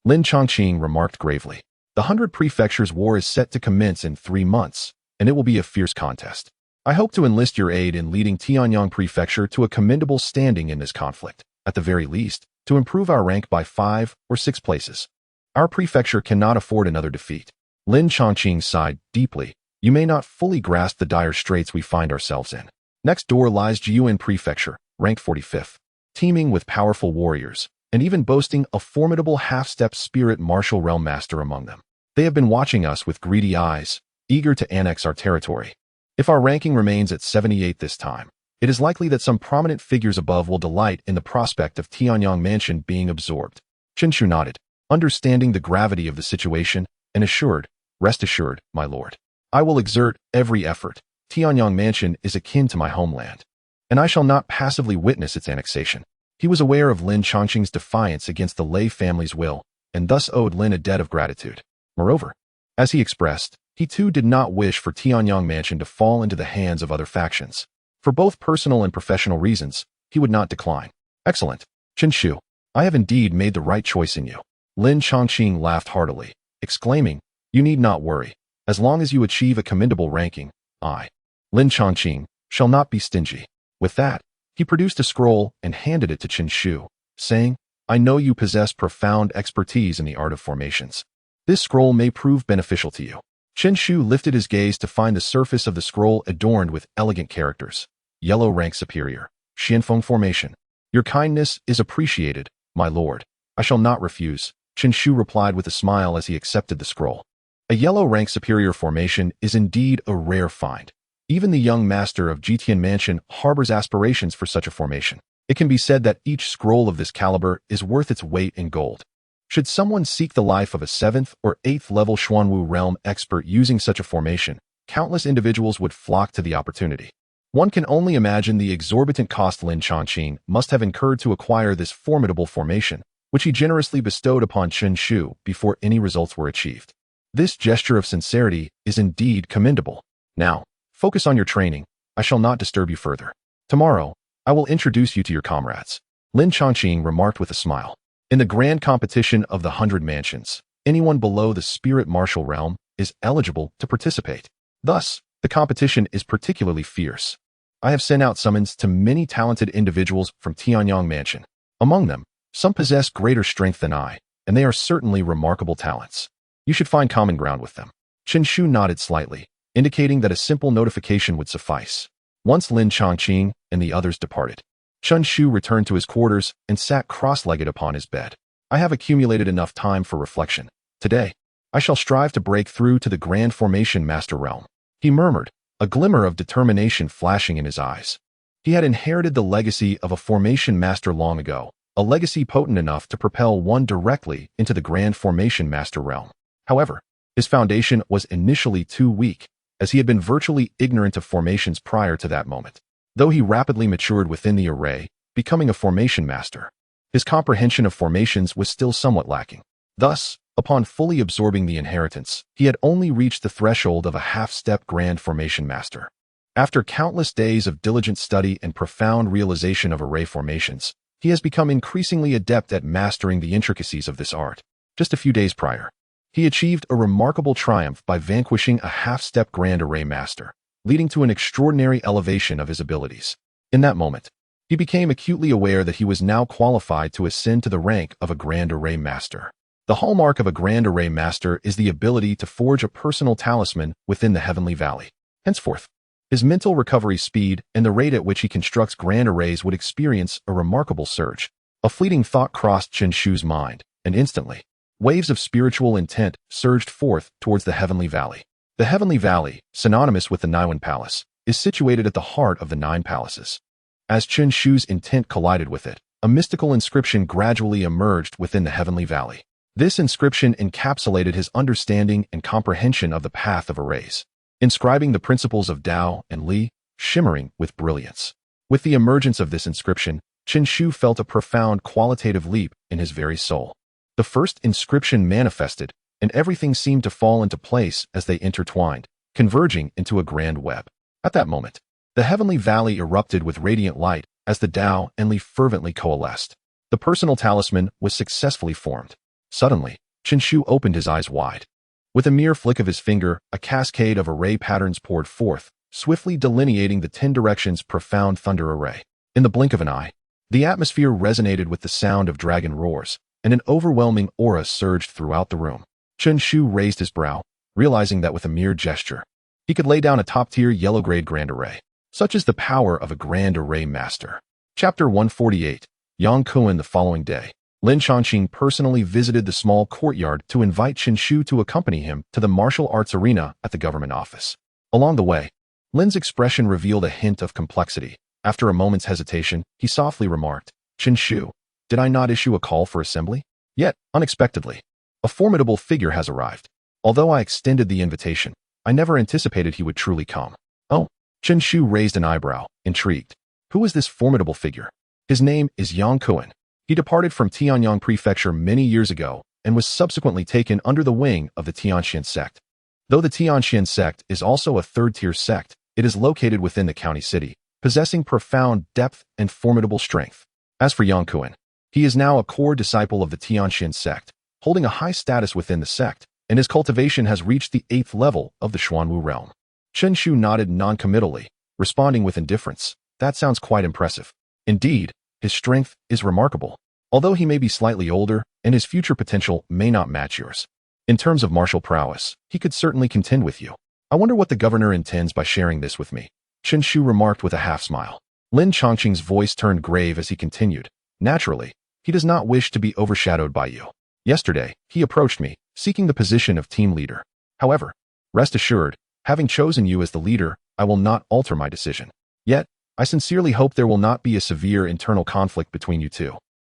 Lin Chongqing remarked gravely. "The 100 Prefectures War is set to commence in 3 months, and it will be a fierce contest. I hope to enlist your aid in leading Tianyang Prefecture to a commendable standing in this conflict, at the very least, to improve our rank by 5 or 6 places. Our prefecture cannot afford another defeat." Lin Chongqing sighed deeply. "You may not fully grasp the dire straits we find ourselves in. Next door lies Jiuan Prefecture, ranked 45th, teeming with powerful warriors, and even boasting a formidable half-step spirit martial realm master among them. They have been watching us with greedy eyes, eager to annex our territory. If our ranking remains at 78 this time, it is likely that some prominent figures above will delight in the prospect of Tianyang Mansion being absorbed." Chen Shu nodded, understanding the gravity of the situation, and assured, "Rest assured, my lord. I will exert every effort. Tianyang Mansion is akin to my homeland, and I shall not passively witness its annexation." He was aware of Lin Chongqing's defiance against the Lei family's will, and thus owed Lin a debt of gratitude. Moreover, as he expressed, he too did not wish for Tianyang Mansion to fall into the hands of other factions. For both personal and professional reasons, he would not decline. Excellent. Chen Shu, I have indeed made the right choice in you. Lin Chongqing laughed heartily, exclaiming, you need not worry. As long as you achieve a commendable ranking, I, Lin Chongqing, shall not be stingy. With that, he produced a scroll and handed it to Chen Shu, saying, I know you possess profound expertise in the art of formations. This scroll may prove beneficial to you. Chen Shu lifted his gaze to find the surface of the scroll adorned with elegant characters. Yellow rank superior. Xianfeng formation. Your kindness is appreciated, my lord. I shall not refuse, Chen Shu replied with a smile as he accepted the scroll. A yellow rank superior formation is indeed a rare find. Even the young master of Jitian Mansion harbors aspirations for such a formation. It can be said that each scroll of this caliber is worth its weight in gold. Should someone seek the life of a 7th or 8th level Xuanwu realm expert using such a formation, countless individuals would flock to the opportunity. One can only imagine the exorbitant cost Lin Chongqing must have incurred to acquire this formidable formation, which he generously bestowed upon Chen Shu before any results were achieved. This gesture of sincerity is indeed commendable. Now, focus on your training. I shall not disturb you further. Tomorrow, I will introduce you to your comrades. Lin Chongqing remarked with a smile. In the grand competition of the 100 Mansions, anyone below the spirit martial realm is eligible to participate. Thus, the competition is particularly fierce. I have sent out summons to many talented individuals from Tianyang Mansion. Among them, some possess greater strength than I, and they are certainly remarkable talents. You should find common ground with them. Chen Shu nodded slightly, indicating that a simple notification would suffice. Once Lin Chongqing and the others departed, Chen Shu returned to his quarters and sat cross-legged upon his bed. I have accumulated enough time for reflection. Today, I shall strive to break through to the Grand Formation Master realm. He murmured, a glimmer of determination flashing in his eyes. He had inherited the legacy of a Formation Master long ago, a legacy potent enough to propel one directly into the Grand Formation Master realm. However, his foundation was initially too weak, as he had been virtually ignorant of formations prior to that moment. Though he rapidly matured within the array, becoming a Formation Master, his comprehension of formations was still somewhat lacking. Thus, upon fully absorbing the inheritance, he had only reached the threshold of a half-step Grand Formation Master. After countless days of diligent study and profound realization of array formations, he has become increasingly adept at mastering the intricacies of this art. Just a few days prior, he achieved a remarkable triumph by vanquishing a half-step Grand Array Master, leading to an extraordinary elevation of his abilities. In that moment, he became acutely aware that he was now qualified to ascend to the rank of a Grand Array Master. The hallmark of a Grand Array Master is the ability to forge a personal talisman within the Heavenly Valley. Henceforth, his mental recovery speed and the rate at which he constructs grand arrays would experience a remarkable surge. A fleeting thought crossed Chen Shu's mind, and instantly, waves of spiritual intent surged forth towards the Heavenly Valley. The Heavenly Valley, synonymous with the Naiwan Palace, is situated at the heart of the 9 palaces. As Chen Shu's intent collided with it, a mystical inscription gradually emerged within the Heavenly Valley. This inscription encapsulated his understanding and comprehension of the path of arrays, inscribing the principles of Tao and Li, shimmering with brilliance. With the emergence of this inscription, Chen Shu felt a profound qualitative leap in his very soul. The first inscription manifested, and everything seemed to fall into place as they intertwined, converging into a grand web. At that moment, the Heavenly Valley erupted with radiant light as the Tao and Li fervently coalesced. The personal talisman was successfully formed. Suddenly, Chen Shu opened his eyes wide. With a mere flick of his finger, a cascade of array patterns poured forth, swiftly delineating the 10 directions profound thunder array. In the blink of an eye, the atmosphere resonated with the sound of dragon roars, and an overwhelming aura surged throughout the room. Chen Shu raised his brow, realizing that with a mere gesture, he could lay down a top-tier yellow-grade grand array. Such is the power of a grand array master. Chapter 148. Yang Kuan. The following day, Lin Chongqing personally visited the small courtyard to invite Chen Shu to accompany him to the martial arts arena at the government office. Along the way, Lin's expression revealed a hint of complexity. After a moment's hesitation, he softly remarked, Chen Shu, did I not issue a call for assembly? Yet, unexpectedly, a formidable figure has arrived. Although I extended the invitation, I never anticipated he would truly come. Oh, Chen Shu raised an eyebrow, intrigued. Who is this formidable figure? His name is Yang Kuan. He departed from Tianyang Prefecture many years ago and was subsequently taken under the wing of the Tianxian sect. Though the Tianxian sect is also a third-tier sect, it is located within the county city, possessing profound depth and formidable strength. As for Yang Kuan, he is now a core disciple of the Tianxian sect, holding a high status within the sect, and his cultivation has reached the 8th level of the Xuanwu realm. Chen Shu nodded non-committally, responding with indifference. That sounds quite impressive. Indeed, his strength is remarkable, although he may be slightly older and his future potential may not match yours. In terms of martial prowess, he could certainly contend with you. I wonder what the governor intends by sharing this with me, Chen Shu remarked with a half-smile. Lin Chongqing's voice turned grave as he continued. Naturally, he does not wish to be overshadowed by you. Yesterday, he approached me, seeking the position of team leader. However, rest assured, having chosen you as the leader, I will not alter my decision. Yet, I sincerely hope there will not be a severe internal conflict between you two.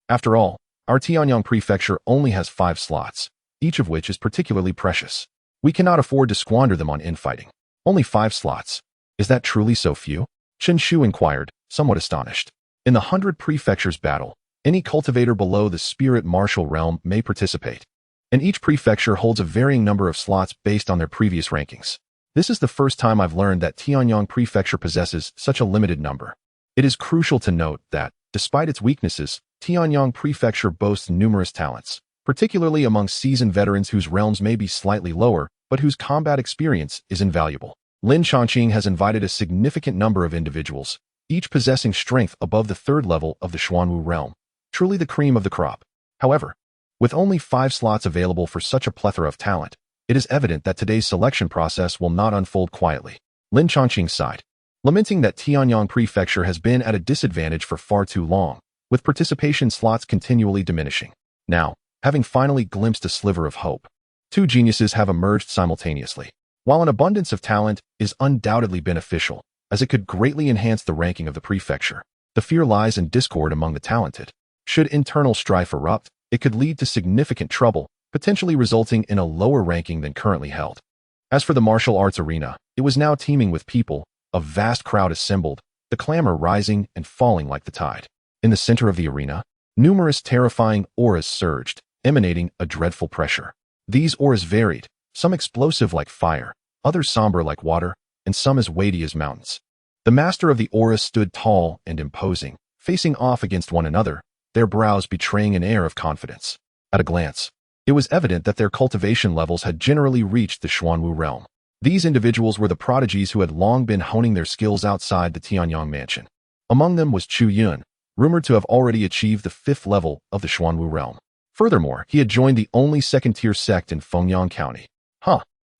After all, our Tianyang Prefecture only has 5 slots, each of which is particularly precious. We cannot afford to squander them on infighting. Only 5 slots. Is that truly so few? Chen Shu inquired, somewhat astonished. In the 100 Prefectures battle, any cultivator below the spirit martial realm may participate, and each prefecture holds a varying number of slots based on their previous rankings. This is the first time I've learned that Tianyang Prefecture possesses such a limited number. It is crucial to note that, despite its weaknesses, Tianyang Prefecture boasts numerous talents, particularly among seasoned veterans whose realms may be slightly lower, but whose combat experience is invaluable. Lin Chongqing has invited a significant number of individuals, each possessing strength above the 3rd level of the Xuanwu realm, truly the cream of the crop. However, with only 5 slots available for such a plethora of talent, it is evident that today's selection process will not unfold quietly. Lin Chongqing sighed, lamenting that Tianyang Prefecture has been at a disadvantage for far too long, with participation slots continually diminishing. Now, having finally glimpsed a sliver of hope, 2 geniuses have emerged simultaneously. While an abundance of talent is undoubtedly beneficial, as it could greatly enhance the ranking of the prefecture, the fear lies in discord among the talented. Should internal strife erupt, it could lead to significant trouble, potentially resulting in a lower ranking than currently held. As for the martial arts arena, it was now teeming with people, a vast crowd assembled, the clamor rising and falling like the tide. In the center of the arena, numerous terrifying auras surged, emanating a dreadful pressure. These auras varied, some explosive like fire, others somber like water, and some as weighty as mountains. The master of the aura stood tall and imposing, facing off against one another, their brows betraying an air of confidence. At a glance, it was evident that their cultivation levels had generally reached the Xuanwu realm. These individuals were the prodigies who had long been honing their skills outside the Tianyang mansion. Among them was Chu Yun, rumored to have already achieved the 5th level of the Xuanwu realm. Furthermore, he had joined the only second-tier sect in Fengyang County.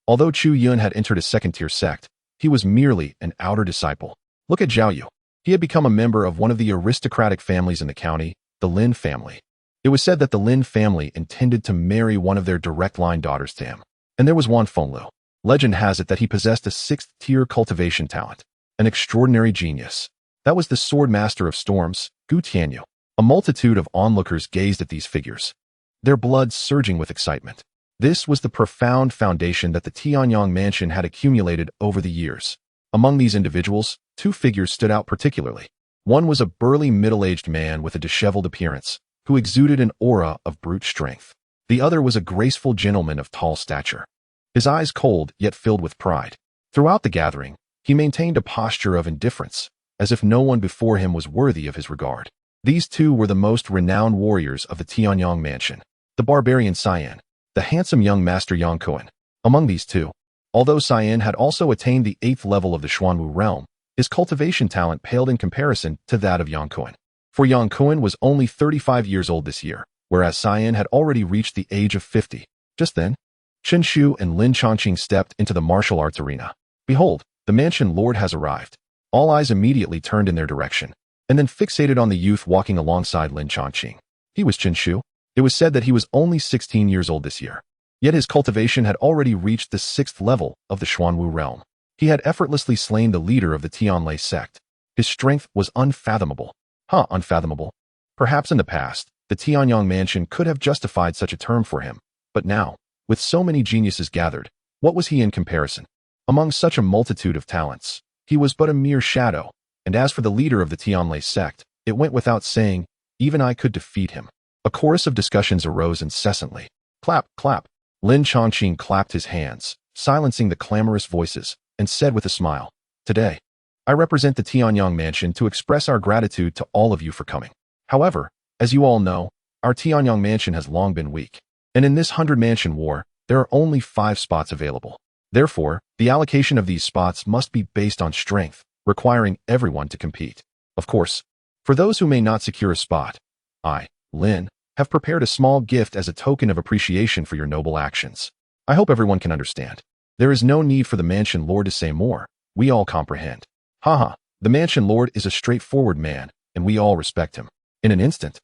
Although Chu Yun had entered a second-tier sect, he was merely an outer disciple. Look at Zhao Yu. He had become a member of one of the aristocratic families in the county, the Lin family. It was said that the Lin family intended to marry one of their direct-line daughters to him. And there was Wan Fenglu. Legend has it that he possessed a 6th-tier cultivation talent, an extraordinary genius. That was the sword master of storms, Gu Tianyu. A multitude of onlookers gazed at these figures, their blood surging with excitement. This was the profound foundation that the Tianyang mansion had accumulated over the years. Among these individuals, 2 figures stood out particularly. One was a burly middle-aged man with a disheveled appearance, who exuded an aura of brute strength. The other was a graceful gentleman of tall stature, his eyes cold yet filled with pride. Throughout the gathering, he maintained a posture of indifference, as if no one before him was worthy of his regard. These 2 were the most renowned warriors of the Tianyang mansion, the barbarian Cyan, the handsome young master Yang Kuan. Among these 2, although Cyan had also attained the 8th level of the Xuanwu realm, his cultivation talent paled in comparison to that of Yang Kuan. For Yang Kuan was only 35 years old this year, whereas Cyan had already reached the age of 50. Just then, Chen Shu and Lin Chongqing stepped into the martial arts arena. Behold, the mansion lord has arrived. All eyes immediately turned in their direction, and then fixated on the youth walking alongside Lin Chongqing. He was Chen Shu. It was said that he was only 16 years old this year, yet his cultivation had already reached the 6th level of the Xuanwu realm. He had effortlessly slain the leader of the Tianlei sect. His strength was unfathomable. Unfathomable. Perhaps in the past, the Tianyang mansion could have justified such a term for him, but now, with so many geniuses gathered, what was he in comparison? Among such a multitude of talents, he was but a mere shadow, and as for the leader of the Tianlei sect, It went without saying, even I could defeat him. A chorus of discussions arose incessantly. Clap, clap. Lin Chongqing clapped his hands, silencing the clamorous voices, and said with a smile, "Today, I represent the Tianyang Mansion to express our gratitude to all of you for coming. However, as you all know, our Tianyang Mansion has long been weak, and in this 100-mansion war, there are only 5 spots available. Therefore, the allocation of these spots must be based on strength, requiring everyone to compete. Of course, for those who may not secure a spot, I, Lin, have prepared a small gift as a token of appreciation for your noble actions. I hope everyone can understand. There is no need for the Mansion Lord to say more. We all comprehend. Haha, the Mansion Lord is a straightforward man, and we all respect him." In an instant,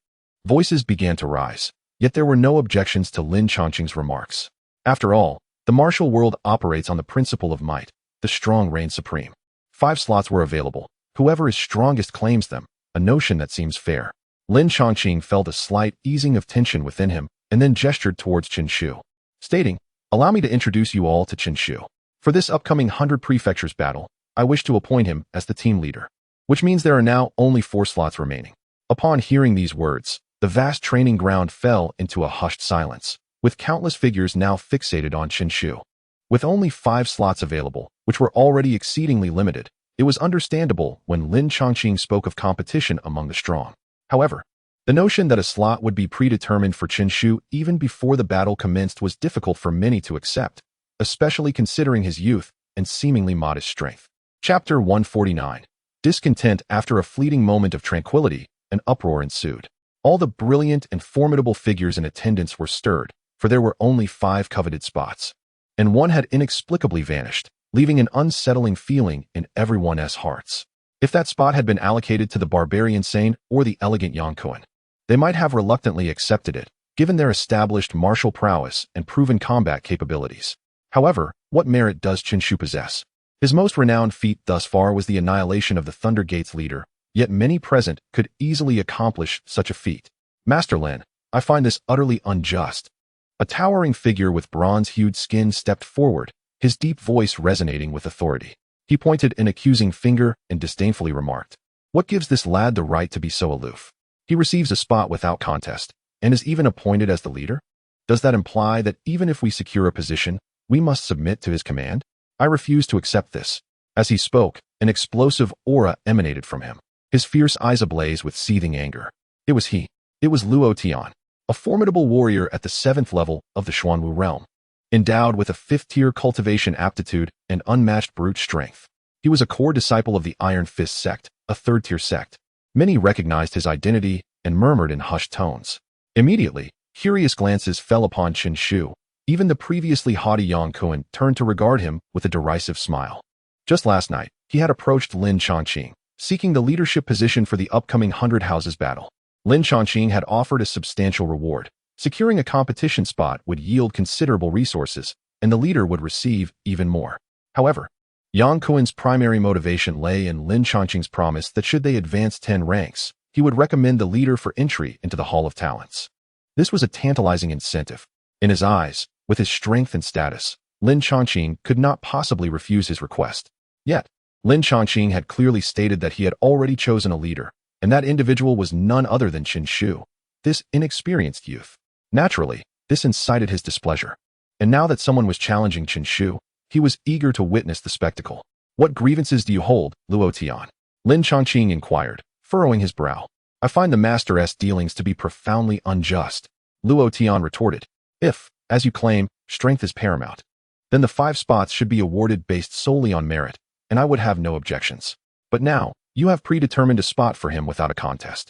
voices began to rise, yet there were no objections to Lin Chongqing's remarks. After all, the martial world operates on the principle of might. The strong reign supreme. 5 slots were available. Whoever is strongest claims them, a notion that seems fair. Lin Chongqing felt a slight easing of tension within him and then gestured towards Qin Shu, stating, "Allow me to introduce you all to Qin Shu. For this upcoming 100 prefectures battle, I wish to appoint him as the team leader," which means there are now only 4 slots remaining. Upon hearing these words, the vast training ground fell into a hushed silence, with countless figures now fixated on Qin Shu. With only 5 slots available, which were already exceedingly limited, it was understandable when Lin Chongqing spoke of competition among the strong. However, the notion that a slot would be predetermined for Qin Shu even before the battle commenced was difficult for many to accept, especially considering his youth and seemingly modest strength. Chapter 149. Discontent. After a fleeting moment of tranquility, an uproar ensued. All the brilliant and formidable figures in attendance were stirred, for there were only 5 coveted spots, and one had inexplicably vanished, leaving an unsettling feeling in everyone's hearts. If that spot had been allocated to the barbarian Sane or the elegant Yang Kuan, they might have reluctantly accepted it, given their established martial prowess and proven combat capabilities. However, what merit does Qin Shu possess? His most renowned feat thus far was the annihilation of the Thunder Gate's leader, yet many present could easily accomplish such a feat. "Master Lin, I find this utterly unjust." A towering figure with bronze-hued skin stepped forward, his deep voice resonating with authority. He pointed an accusing finger and disdainfully remarked, "What gives this lad the right to be so aloof? He receives a spot without contest, and is even appointed as the leader? Does that imply that even if we secure a position, we must submit to his command? I refuse to accept this." As he spoke, an explosive aura emanated from him, his fierce eyes ablaze with seething anger. It was he. It was Luo Tian, a formidable warrior at the 7th level of the Xuanwu realm, endowed with a 5th-tier cultivation aptitude and unmatched brute strength. He was a core disciple of the Iron Fist sect, a 3rd-tier sect. Many recognized his identity and murmured in hushed tones. Immediately, curious glances fell upon Qin Shu. Even the previously haughty Yang Kuan turned to regard him with a derisive smile. Just last night, he had approached Lin Chongqing, seeking the leadership position for the upcoming 100 Houses battle. Lin Chongqing had offered a substantial reward. Securing a competition spot would yield considerable resources, and the leader would receive even more. However, Yang Kuan's primary motivation lay in Lin Chongqing's promise that should they advance 10 ranks, he would recommend the leader for entry into the Hall of Talents. This was a tantalizing incentive. In his eyes, with his strength and status, Lin Chongqing could not possibly refuse his request. Yet, Lin Chongqing had clearly stated that he had already chosen a leader, and that individual was none other than Qin Shu, this inexperienced youth. Naturally, this incited his displeasure. And now that someone was challenging Qin Shu, he was eager to witness the spectacle. "What grievances do you hold, Luo Tian?" Lin Chongqing inquired, furrowing his brow. "I find the master's dealings to be profoundly unjust," Luo Tian retorted. "If, as you claim, strength is paramount, then the 5 spots should be awarded based solely on merit, and I would have no objections. But now, you have predetermined a spot for him without a contest.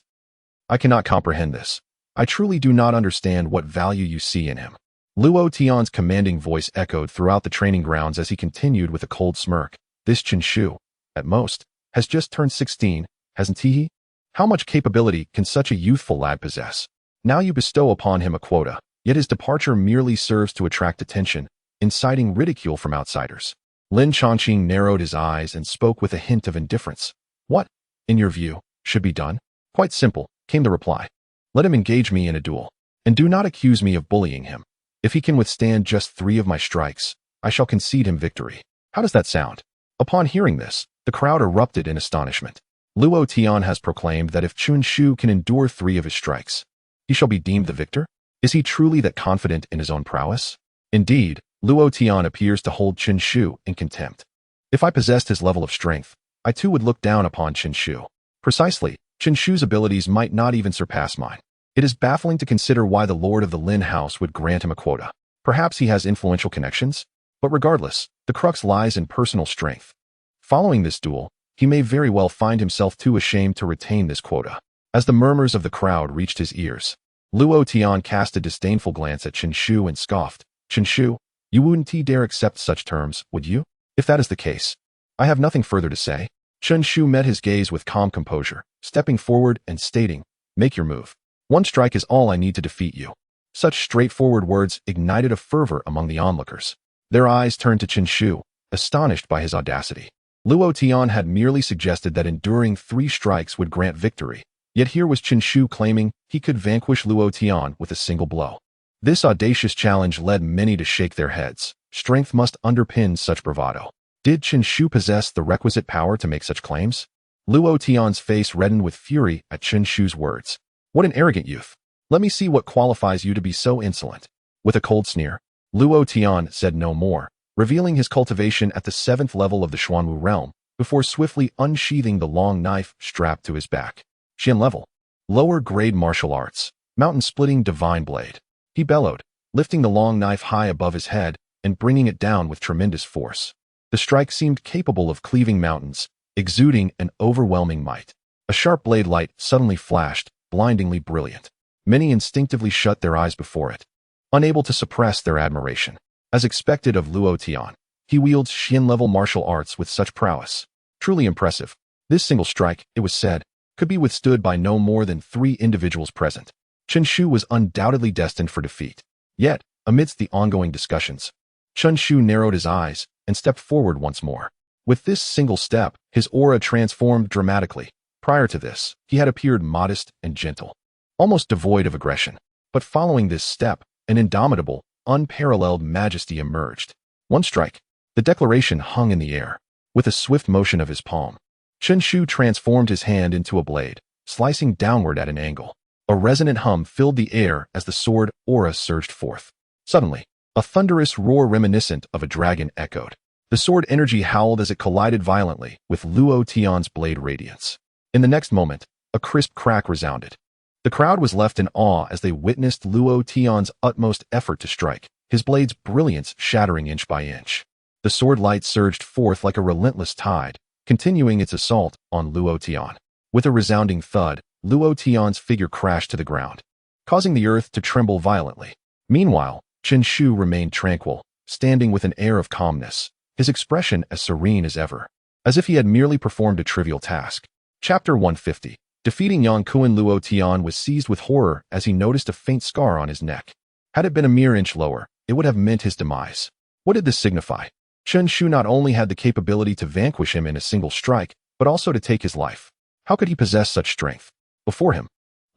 I cannot comprehend this. I truly do not understand what value you see in him." Luo Tian's commanding voice echoed throughout the training grounds as he continued with a cold smirk. "This Qin Shu, at most, has just turned 16, hasn't he? How much capability can such a youthful lad possess? Now you bestow upon him a quota, yet his departure merely serves to attract attention, inciting ridicule from outsiders." Lin Chongqing narrowed his eyes and spoke with a hint of indifference. "What, in your view, should be done?" "Quite simple," came the reply. "Let him engage me in a duel, and do not accuse me of bullying him. If he can withstand just 3 of my strikes, I shall concede him victory. How does that sound?" Upon hearing this, the crowd erupted in astonishment. Luo Tian has proclaimed that if Chun Shu can endure 3 of his strikes, he shall be deemed the victor? Is he truly that confident in his own prowess? Indeed, Luo Tian appears to hold Chun Shu in contempt. If I possessed his level of strength, I too would look down upon Chun Shu. Precisely, Chun Shu's abilities might not even surpass mine. It is baffling to consider why the Lord of the Lin House would grant him a quota. Perhaps he has influential connections? But regardless, the crux lies in personal strength. Following this duel, he may very well find himself too ashamed to retain this quota. As the murmurs of the crowd reached his ears, Luo Tian cast a disdainful glance at Chun Shu and scoffed. Chun Shu, you wouldn't dare accept such terms, would you? If that is the case, I have nothing further to say. Chun Shu met his gaze with calm composure, stepping forward and stating, make your move. 1 strike is all I need to defeat you. Such straightforward words ignited a fervor among the onlookers. Their eyes turned to Chun Shu, astonished by his audacity. Luo Tian had merely suggested that enduring 3 strikes would grant victory, yet here was Chun Shu claiming he could vanquish Luo Tian with a single blow. This audacious challenge led many to shake their heads. Strength must underpin such bravado. Did Chun Shu possess the requisite power to make such claims? Luo Tian's face reddened with fury at Chun Shu's words. What an arrogant youth. Let me see what qualifies you to be so insolent. With a cold sneer, Luo Tian said no more, revealing his cultivation at the 7th level of the Xuanwu realm, before swiftly unsheathing the long knife strapped to his back. Xian level. Lower grade martial arts. Mountain-splitting divine blade. He bellowed, lifting the long knife high above his head and bringing it down with tremendous force. The strike seemed capable of cleaving mountains, exuding an overwhelming might. A sharp blade light suddenly flashed, blindingly brilliant. Many instinctively shut their eyes before it, unable to suppress their admiration. As expected of Luo Tian, he wields Xian-level martial arts with such prowess. Truly impressive. This single strike, it was said, could be withstood by no more than 3 individuals present. Chun Shu was undoubtedly destined for defeat. Yet, amidst the ongoing discussions, Chun Shu narrowed his eyes and stepped forward once more. With this single step, his aura transformed dramatically. Prior to this, he had appeared modest and gentle, almost devoid of aggression. But following this step, an indomitable, unparalleled majesty emerged. 1 strike. The declaration hung in the air. With a swift motion of his palm, Chun Shu transformed his hand into a blade, slicing downward at an angle. A resonant hum filled the air as the sword aura surged forth. Suddenly, a thunderous roar reminiscent of a dragon echoed. The sword energy howled as it collided violently with Luo Tian's blade radiance. In the next moment, a crisp crack resounded. The crowd was left in awe as they witnessed Luo Tian's utmost effort to strike, his blade's brilliance shattering inch by inch. The sword light surged forth like a relentless tide, continuing its assault on Luo Tian. With a resounding thud, Luo Tian's figure crashed to the ground, causing the earth to tremble violently. Meanwhile, Chun Shu remained tranquil, standing with an air of calmness, his expression as serene as ever, as if he had merely performed a trivial task. Chapter 150. Defeating Yang Kuan. Luo Tian was seized with horror as he noticed a faint scar on his neck. Had it been a mere inch lower, it would have meant his demise. What did this signify? Chun Shu not only had the capability to vanquish him in a single strike, but also to take his life. How could he possess such strength? Before him,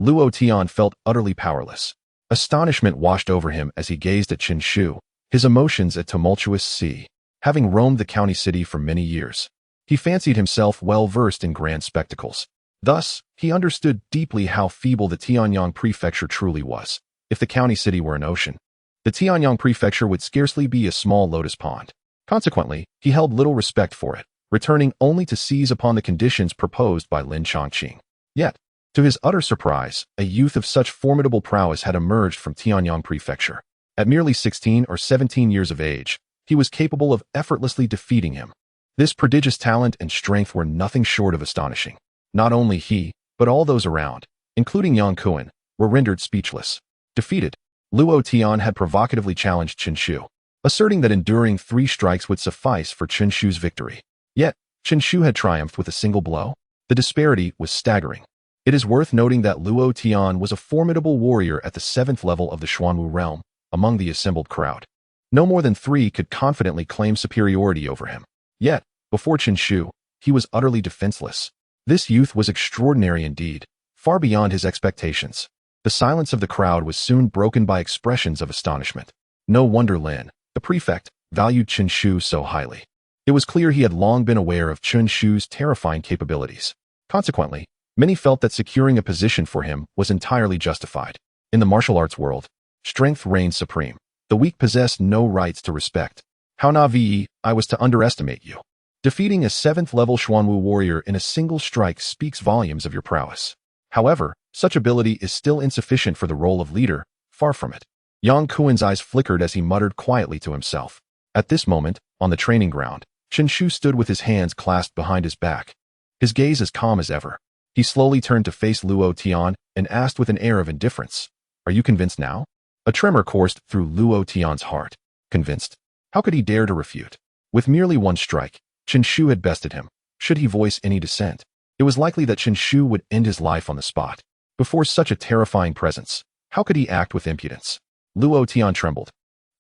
Luo Tian felt utterly powerless. Astonishment washed over him as he gazed at Chun Shu, his emotions a tumultuous sea. Having roamed the county city for many years, he fancied himself well-versed in grand spectacles. Thus, he understood deeply how feeble the Tianyang prefecture truly was. If the county city were an ocean, the Tianyang prefecture would scarcely be a small lotus pond. Consequently, he held little respect for it, returning only to seize upon the conditions proposed by Lin Chongqing. Yet, to his utter surprise, a youth of such formidable prowess had emerged from Tianyang prefecture. At merely 16 or 17 years of age, he was capable of effortlessly defeating him. This prodigious talent and strength were nothing short of astonishing. Not only he, but all those around, including Yang Kuan, were rendered speechless. Defeated, Luo Tian had provocatively challenged Chun Shu, asserting that enduring 3 strikes would suffice for Chun Shu's victory. Yet, Chun Shu had triumphed with a single blow. The disparity was staggering. It is worth noting that Luo Tian was a formidable warrior at the 7th level of the Xuanwu realm, among the assembled crowd. No more than 3 could confidently claim superiority over him. Yet, before Chun Shu, he was utterly defenseless. This youth was extraordinary indeed, far beyond his expectations. The silence of the crowd was soon broken by expressions of astonishment. No wonder Lin, the prefect, valued Chun Shu so highly. It was clear he had long been aware of Chun Shu's terrifying capabilities. Consequently, many felt that securing a position for him was entirely justified. In the martial arts world, strength reigned supreme. The weak possessed no rights to respect. How naive I was to underestimate you. Defeating a 7th-level Xuanwu warrior in a single strike speaks volumes of your prowess. However, such ability is still insufficient for the role of leader, far from it. Yang Kuen's eyes flickered as he muttered quietly to himself. At this moment, on the training ground, Chen Shu stood with his hands clasped behind his back, his gaze as calm as ever. He slowly turned to face Luo Tian and asked with an air of indifference, "Are you convinced now?" A tremor coursed through Luo Tian's heart. Convinced? How could he dare to refute? With merely one strike, Chen Shu had bested him. Should he voice any dissent, it was likely that Chen Shu would end his life on the spot. Before such a terrifying presence, how could he act with impudence? Luo Tian trembled.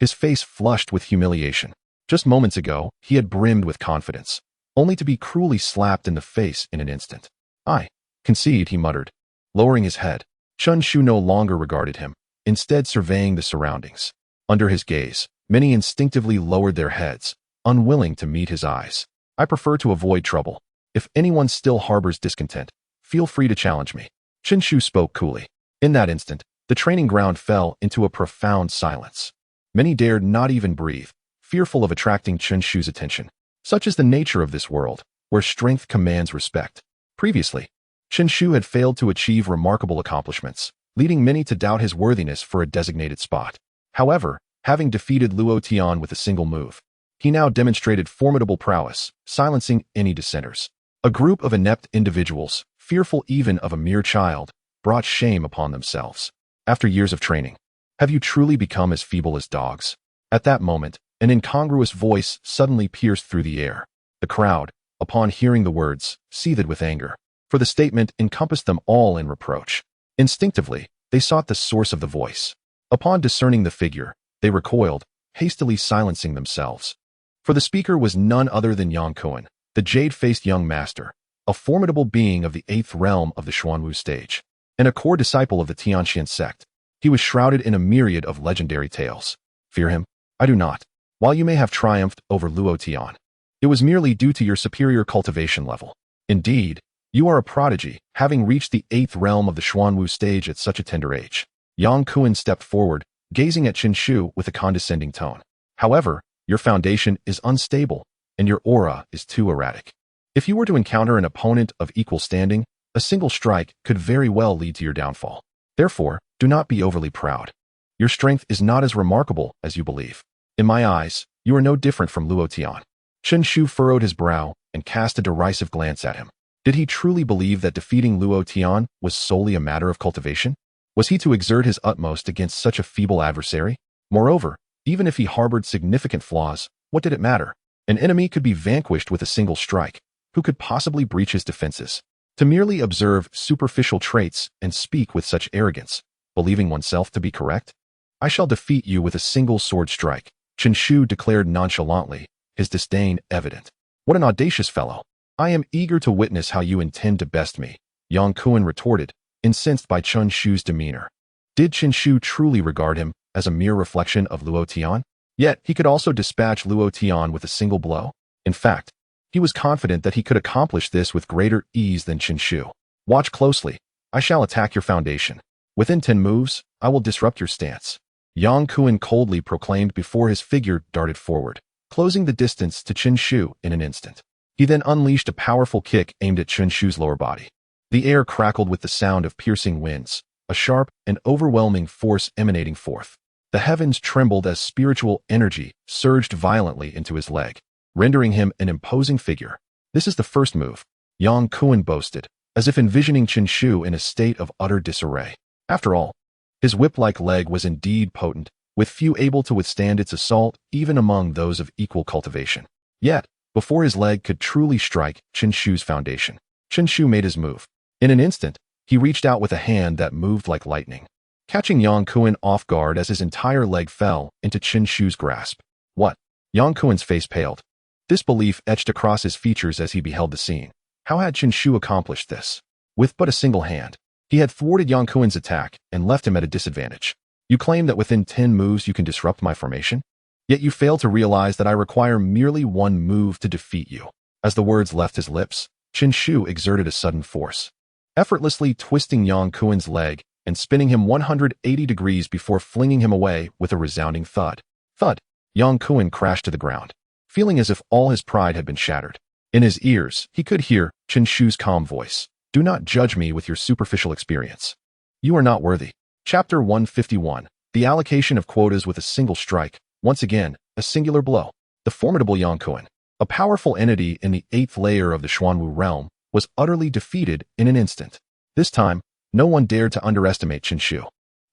His face flushed with humiliation. Just moments ago, he had brimmed with confidence, only to be cruelly slapped in the face in an instant. "I concede," he muttered. Lowering his head, Chen Shu no longer regarded him, instead surveying the surroundings. Under his gaze, many instinctively lowered their heads, unwilling to meet his eyes. "I prefer to avoid trouble. If anyone still harbors discontent, feel free to challenge me." Chen Shu spoke coolly. In that instant, the training ground fell into a profound silence. Many dared not even breathe, fearful of attracting Chen Shu's attention. Such is the nature of this world, where strength commands respect. Previously, Chen Shu had failed to achieve remarkable accomplishments, leading many to doubt his worthiness for a designated spot. However, having defeated Luo Tian with a single move, he now demonstrated formidable prowess, silencing any dissenters. A group of inept individuals, fearful even of a mere child, brought shame upon themselves. After years of training, have you truly become as feeble as dogs? At that moment, an incongruous voice suddenly pierced through the air. The crowd, upon hearing the words, seethed with anger, for the statement encompassed them all in reproach. Instinctively, they sought the source of the voice. Upon discerning the figure, they recoiled, hastily silencing themselves. For the speaker was none other than Yang Kuen, the jade-faced young master, a formidable being of the 8th realm of the Xuanwu stage, and a core disciple of the Tianxian sect. He was shrouded in a myriad of legendary tales. Fear him? I do not. While you may have triumphed over Luo Tian, it was merely due to your superior cultivation level. Indeed, you are a prodigy, having reached the 8th realm of the Xuanwu stage at such a tender age. Yang Kuen stepped forward, gazing at Chen Shu with a condescending tone. However, your foundation is unstable, and your aura is too erratic. If you were to encounter an opponent of equal standing, a single strike could very well lead to your downfall. Therefore, do not be overly proud. Your strength is not as remarkable as you believe. In my eyes, you are no different from Luo Tian. Chen Shu furrowed his brow and cast a derisive glance at him. Did he truly believe that defeating Luo Tian was solely a matter of cultivation? Was he to exert his utmost against such a feeble adversary? Moreover, even if he harbored significant flaws, what did it matter? An enemy could be vanquished with a single strike. Who could possibly breach his defenses? To merely observe superficial traits and speak with such arrogance, believing oneself to be correct? I shall defeat you with a single sword strike, Chen Shu declared nonchalantly, his disdain evident. What an audacious fellow! I am eager to witness how you intend to best me, Yang Kuen retorted, incensed by Chen Shu's demeanor. Did Chen Shu truly regard him as a mere reflection of Luo Tian? Yet, he could also dispatch Luo Tian with a single blow. In fact, he was confident that he could accomplish this with greater ease than Chen Shu. Watch closely. I shall attack your foundation. Within 10 moves, I will disrupt your stance. Yang Kuen coldly proclaimed before his figure darted forward, closing the distance to Chen Shu in an instant. He then unleashed a powerful kick aimed at Chen Shu's lower body. The air crackled with the sound of piercing winds, a sharp and overwhelming force emanating forth. The heavens trembled as spiritual energy surged violently into his leg, rendering him an imposing figure. This is the first move, Yang Kuen boasted, as if envisioning Chen Shu in a state of utter disarray. After all, his whip-like leg was indeed potent, with few able to withstand its assault even among those of equal cultivation. Yet, before his leg could truly strike Chen Shu's foundation, Chen Shu made his move. In an instant, he reached out with a hand that moved like lightning, catching Yang Kuen off guard as his entire leg fell into Chen Shu's grasp. What? Yang Kuen's face paled. Disbelief etched across his features as he beheld the scene. How had Chen Shu accomplished this? With but a single hand, he had thwarted Yang Kuen's attack and left him at a disadvantage. You claim that within 10 moves you can disrupt my formation? Yet you fail to realize that I require merely one move to defeat you. As the words left his lips, Chen Shu exerted a sudden force, effortlessly twisting Yang Kuen's leg and spinning him 180 degrees before flinging him away with a resounding thud. Thud! Yang Kuen crashed to the ground, feeling as if all his pride had been shattered. In his ears, he could hear Chen Shu's calm voice. Do not judge me with your superficial experience. You are not worthy. Chapter 151. The allocation of quotas with a single strike. Once again, a singular blow. The formidable Yang Kuen, a powerful entity in the 8th layer of the Xuanwu realm, was utterly defeated in an instant. This time, no one dared to underestimate Chen Shu.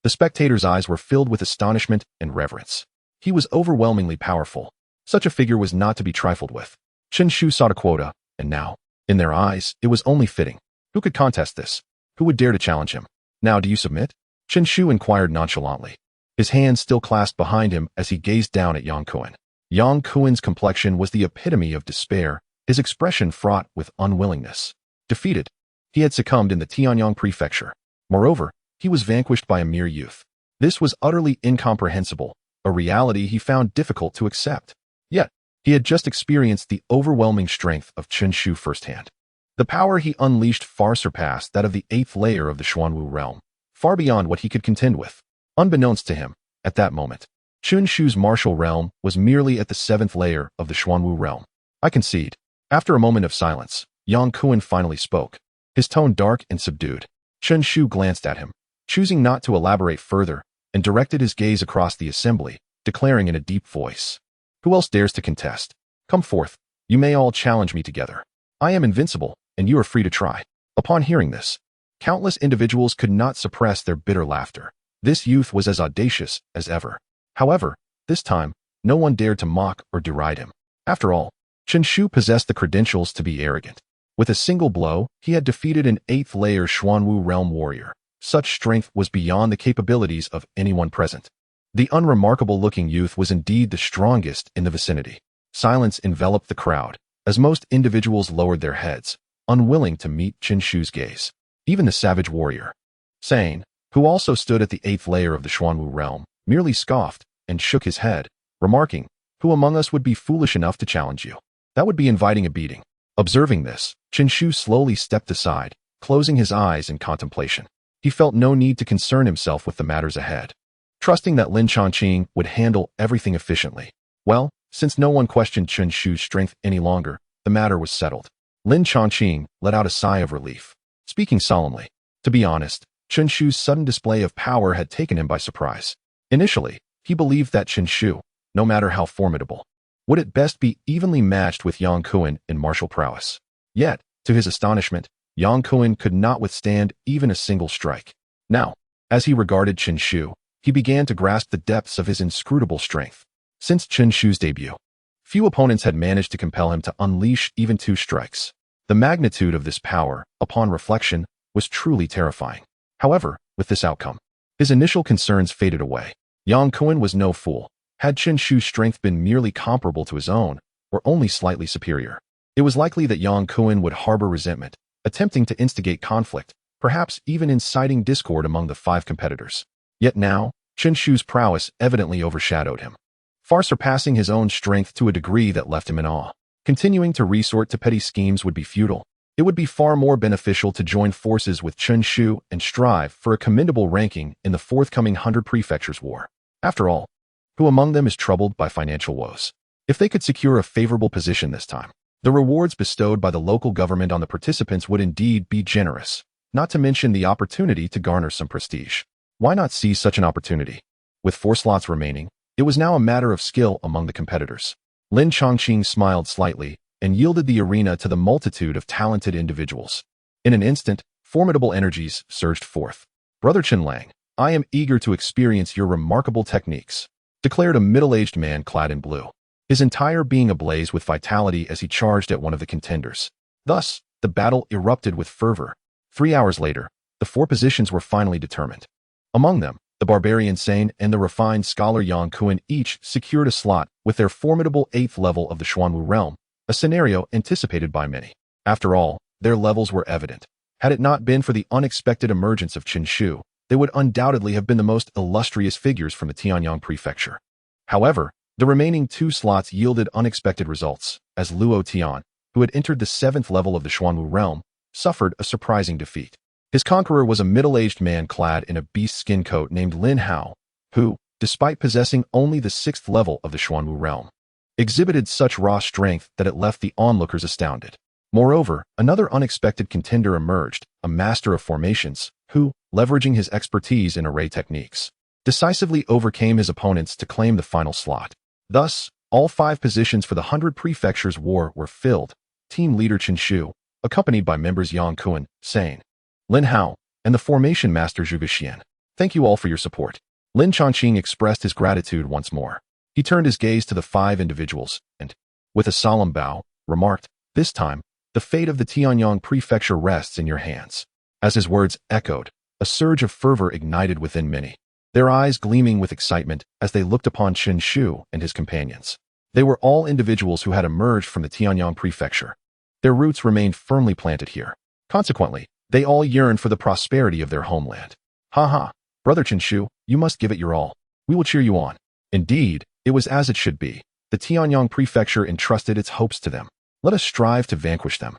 The spectators' eyes were filled with astonishment and reverence. He was overwhelmingly powerful. Such a figure was not to be trifled with. Chen Shu sought a quota, and now, in their eyes, it was only fitting. Who could contest this? Who would dare to challenge him? Now do you submit? Chen Shu inquired nonchalantly, his hands still clasped behind him as he gazed down at Yang Kuen. Yang Kuen's complexion was the epitome of despair, his expression fraught with unwillingness. Defeated, he had succumbed in the Tianyang prefecture. Moreover, he was vanquished by a mere youth. This was utterly incomprehensible, a reality he found difficult to accept. Yet, he had just experienced the overwhelming strength of Chen Shu firsthand. The power he unleashed far surpassed that of the 8th layer of the Xuanwu realm, far beyond what he could contend with. Unbeknownst to him, at that moment, Chen Shu's martial realm was merely at the 7th layer of the Xuanwu realm. I concede. After a moment of silence, Yang Kuen finally spoke, his tone dark and subdued. Chen Shu glanced at him, choosing not to elaborate further, and directed his gaze across the assembly, declaring in a deep voice, "Who else dares to contest? Come forth, you may all challenge me together. I am invincible, and you are free to try." Upon hearing this, countless individuals could not suppress their bitter laughter. This youth was as audacious as ever. However, this time, no one dared to mock or deride him. After all, Chen Shu possessed the credentials to be arrogant. With a single blow, he had defeated an 8th layer Xuanwu realm warrior. Such strength was beyond the capabilities of anyone present. The unremarkable-looking youth was indeed the strongest in the vicinity. Silence enveloped the crowd, as most individuals lowered their heads, unwilling to meet Chen Shu's gaze. Even the savage warrior, Sane, who also stood at the 8th layer of the Xuanwu realm, merely scoffed and shook his head, remarking, "Who among us would be foolish enough to challenge you? That would be inviting a beating." Observing this, Chen Shu slowly stepped aside, closing his eyes in contemplation. He felt no need to concern himself with the matters ahead, trusting that Lin Chongqing would handle everything efficiently. Well, since no one questioned Chen Shu's strength any longer, the matter was settled. Lin Chongqing let out a sigh of relief, speaking solemnly. To be honest, Chen Shu's sudden display of power had taken him by surprise. Initially, he believed that Chen Shu, no matter how formidable, would at best be evenly matched with Yang Kuen in martial prowess. Yet, to his astonishment, Yang Kuen could not withstand even a single strike. Now, as he regarded Chen Shu, he began to grasp the depths of his inscrutable strength. Since Chen Shu's debut, few opponents had managed to compel him to unleash even 2 strikes. The magnitude of this power, upon reflection, was truly terrifying. However, with this outcome, his initial concerns faded away. Yang Kuen was no fool. Had Chen Shu's strength been merely comparable to his own, or only slightly superior, it was likely that Yang Kuen would harbor resentment, attempting to instigate conflict, perhaps even inciting discord among the 5 competitors. Yet now, Chen Shu's prowess evidently overshadowed him, far surpassing his own strength to a degree that left him in awe. Continuing to resort to petty schemes would be futile. It would be far more beneficial to join forces with Chen Shu and strive for a commendable ranking in the forthcoming 100 Prefectures War. After all, who among them is troubled by financial woes? If they could secure a favorable position this time, the rewards bestowed by the local government on the participants would indeed be generous, not to mention the opportunity to garner some prestige. Why not seize such an opportunity? With 4 slots remaining, it was now a matter of skill among the competitors. Lin Chongqing smiled slightly and yielded the arena to the multitude of talented individuals. In an instant, formidable energies surged forth. "Brother Chen Lang, I am eager to experience your remarkable techniques," declared a middle-aged man clad in blue, his entire being ablaze with vitality as he charged at one of the contenders. Thus, the battle erupted with fervor. 3 hours later, the 4 positions were finally determined. Among them, the barbarian Sane and the refined scholar Yang Kuen each secured a slot with their formidable 8th level of the Xuanwu realm, a scenario anticipated by many. After all, their levels were evident. Had it not been for the unexpected emergence of Chen Shu, they would undoubtedly have been the most illustrious figures from the Tianyang prefecture. However, the remaining 2 slots yielded unexpected results, as Luo Tian, who had entered the 7th level of the Xuanwu realm, suffered a surprising defeat. His conqueror was a middle-aged man clad in a beast skin coat named Lin Hao, who, despite possessing only the 6th level of the Xuanwu realm, exhibited such raw strength that it left the onlookers astounded. Moreover, another unexpected contender emerged, a master of formations, who, leveraging his expertise in array techniques, decisively overcame his opponents to claim the final slot. Thus, all 5 positions for the 100 Prefectures War were filled. Team leader Chen Shu, accompanied by members Yang Kuan, Sane, Lin Hao, and the formation master Zhu Xian. Thank you all for your support. Lin Chongqing expressed his gratitude once more. He turned his gaze to the 5 individuals and, with a solemn bow, remarked, "This time, the fate of the Tianyang Prefecture rests in your hands." As his words echoed, a surge of fervor ignited within many, their eyes gleaming with excitement as they looked upon Chen Shu and his companions. They were all individuals who had emerged from the Tianyang Prefecture. Their roots remained firmly planted here. Consequently, they all yearned for the prosperity of their homeland. "Ha ha, Brother Chen Shu, you must give it your all. We will cheer you on." Indeed, it was as it should be. The Tianyang Prefecture entrusted its hopes to them. Let us strive to vanquish them.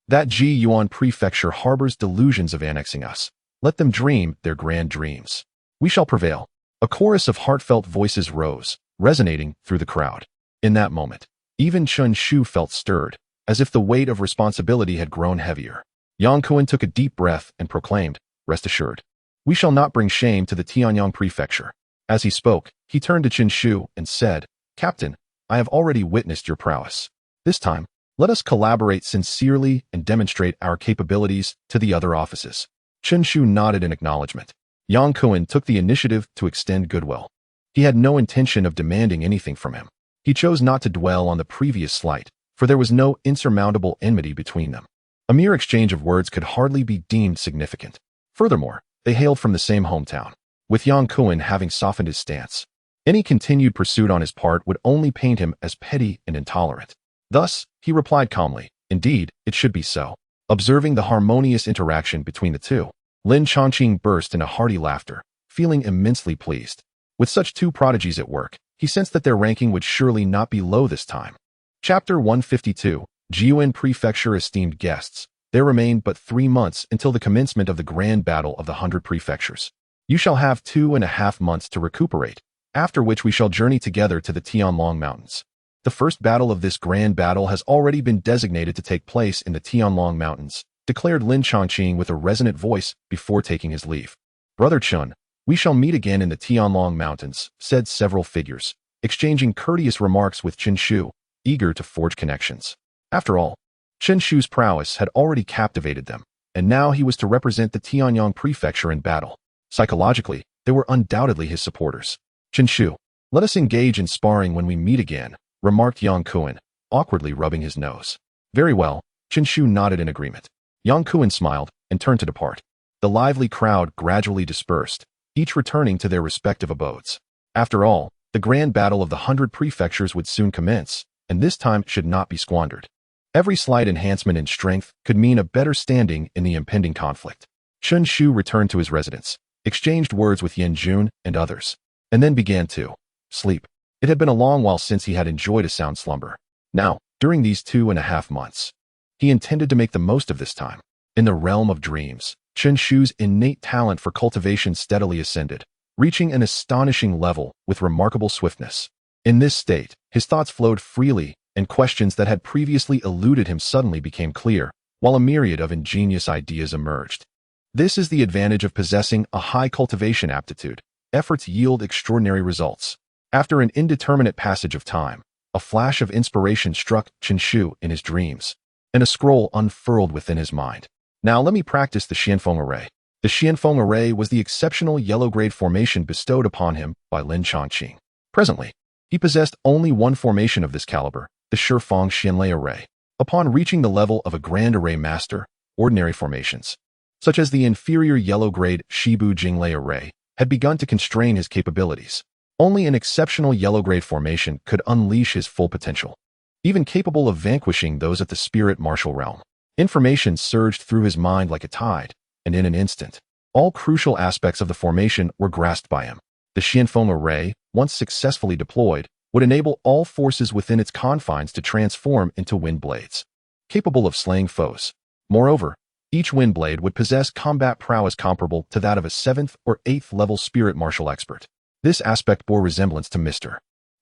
That Ji Yuan Prefecture harbors delusions of annexing us. Let them dream their grand dreams. We shall prevail. A chorus of heartfelt voices rose, resonating through the crowd. In that moment, even Chen Shu felt stirred, as if the weight of responsibility had grown heavier. Yang Kuan took a deep breath and proclaimed, "Rest assured, we shall not bring shame to the Tianyang Prefecture." As he spoke, he turned to Chen Shu and said, "Captain, I have already witnessed your prowess. This time, let us collaborate sincerely and demonstrate our capabilities to the other offices." Chen Shu nodded in acknowledgement. Yang Kuan took the initiative to extend goodwill. He had no intention of demanding anything from him. He chose not to dwell on the previous slight, for there was no insurmountable enmity between them. A mere exchange of words could hardly be deemed significant. Furthermore, they hailed from the same hometown, with Yang Kuan having softened his stance. Any continued pursuit on his part would only paint him as petty and intolerant. Thus, he replied calmly, "Indeed, it should be so." Observing the harmonious interaction between the two, Lin Chongqing burst into hearty laughter, feeling immensely pleased. With such 2 prodigies at work, he sensed that their ranking would surely not be low this time. Chapter 152, Jiuan Prefecture Esteemed Guests. There remained but 3 months until the commencement of the grand battle of the 100 Prefectures. You shall have 2.5 months to recuperate, after which we shall journey together to the Tianlong Mountains. The first battle of this grand battle has already been designated to take place in the Tianlong Mountains, declared Lin Chongqing with a resonant voice before taking his leave. "Brother Chun, we shall meet again in the Tianlong Mountains," said several figures, exchanging courteous remarks with Chen Shu, eager to forge connections. After all, Chen Shu's prowess had already captivated them, and now he was to represent the Tianyang Prefecture in battle. Psychologically, they were undoubtedly his supporters. "Chen Shu, let us engage in sparring when we meet again," remarked Yang Kuan, awkwardly rubbing his nose. "Very well," Chen Shu nodded in agreement. Yang Kuan smiled and turned to depart. The lively crowd gradually dispersed, each returning to their respective abodes. After all, the grand battle of the 100 Prefectures would soon commence, and this time should not be squandered. Every slight enhancement in strength could mean a better standing in the impending conflict. Chen Shu returned to his residence, exchanged words with Yan Jun and others, and then began to sleep. It had been a long while since he had enjoyed a sound slumber. Now, during these 2.5 months, he intended to make the most of this time. In the realm of dreams, Chen Shu's innate talent for cultivation steadily ascended, reaching an astonishing level with remarkable swiftness. In this state, his thoughts flowed freely, and questions that had previously eluded him suddenly became clear, while a myriad of ingenious ideas emerged. This is the advantage of possessing a high cultivation aptitude. Efforts yield extraordinary results. After an indeterminate passage of time, a flash of inspiration struck Chen Shu in his dreams, and a scroll unfurled within his mind. Now let me practice the Xianfeng Array. The Xianfeng Array was the exceptional yellow-grade formation bestowed upon him by Lin Chongqing. Presently, he possessed only one formation of this caliber, the Shifeng Xianlei Array. Upon reaching the level of a Grand Array Master, ordinary formations, such as the inferior yellow-grade Shibu Jinglei Array, had begun to constrain his capabilities. Only an exceptional yellow-grade formation could unleash his full potential, even capable of vanquishing those at the spirit martial realm. Information surged through his mind like a tide, and in an instant, all crucial aspects of the formation were grasped by him. The Xianfeng Array, once successfully deployed, would enable all forces within its confines to transform into wind blades. capable of slaying foes. Moreover, each wind blade would possess combat prowess comparable to that of a 7th or 8th level spirit martial expert. This aspect bore resemblance to Mr.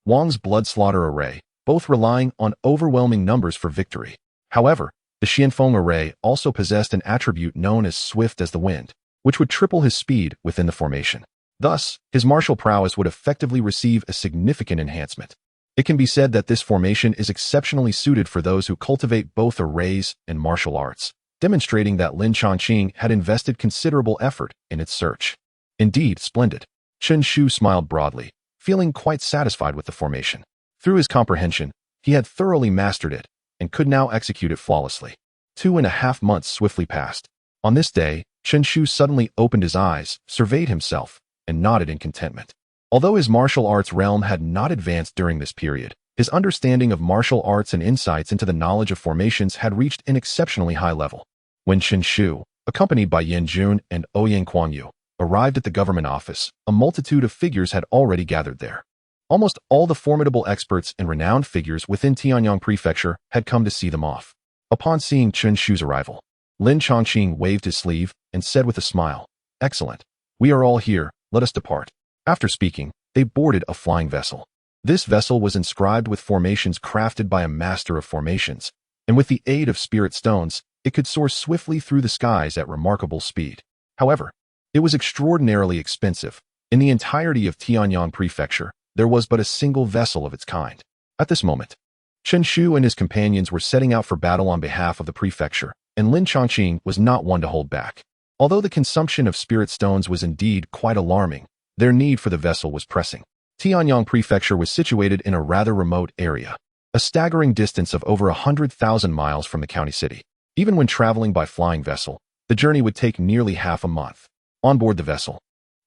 Wang's blood slaughter array, both relying on overwhelming numbers for victory. However, the Xianfeng array also possessed an attribute known as swift as the wind, which would triple his speed within the formation. Thus, his martial prowess would effectively receive a significant enhancement. It can be said that this formation is exceptionally suited for those who cultivate both arrays and martial arts, demonstrating that Lin Chongqing had invested considerable effort in its search. Indeed, splendid. Chen Shu smiled broadly, feeling quite satisfied with the formation. Through his comprehension, he had thoroughly mastered it and could now execute it flawlessly. 2.5 months swiftly passed. On this day, Chen Shu suddenly opened his eyes, surveyed himself, and nodded in contentment. Although his martial arts realm had not advanced during this period, his understanding of martial arts and insights into the knowledge of formations had reached an exceptionally high level. When Chen Shu, accompanied by Yan Jun and Ouyang Kuangyu, arrived at the government office, a multitude of figures had already gathered there. Almost all the formidable experts and renowned figures within Tianyang Prefecture had come to see them off. Upon seeing Chen Shu's arrival, Lin Chongqing waved his sleeve and said with a smile, "Excellent. We are all here, let us depart." After speaking, they boarded a flying vessel. This vessel was inscribed with formations crafted by a master of formations, and with the aid of spirit stones, it could soar swiftly through the skies at remarkable speed. However, it was extraordinarily expensive. In the entirety of Tianyang Prefecture, there was but a single vessel of its kind. At this moment, Chen Shu and his companions were setting out for battle on behalf of the prefecture, and Lin Chongqing was not one to hold back. Although the consumption of spirit stones was indeed quite alarming, their need for the vessel was pressing. Tianyang Prefecture was situated in a rather remote area, a staggering distance of over 100,000 miles from the county city. Even when traveling by flying vessel, the journey would take nearly half a month. On board the vessel,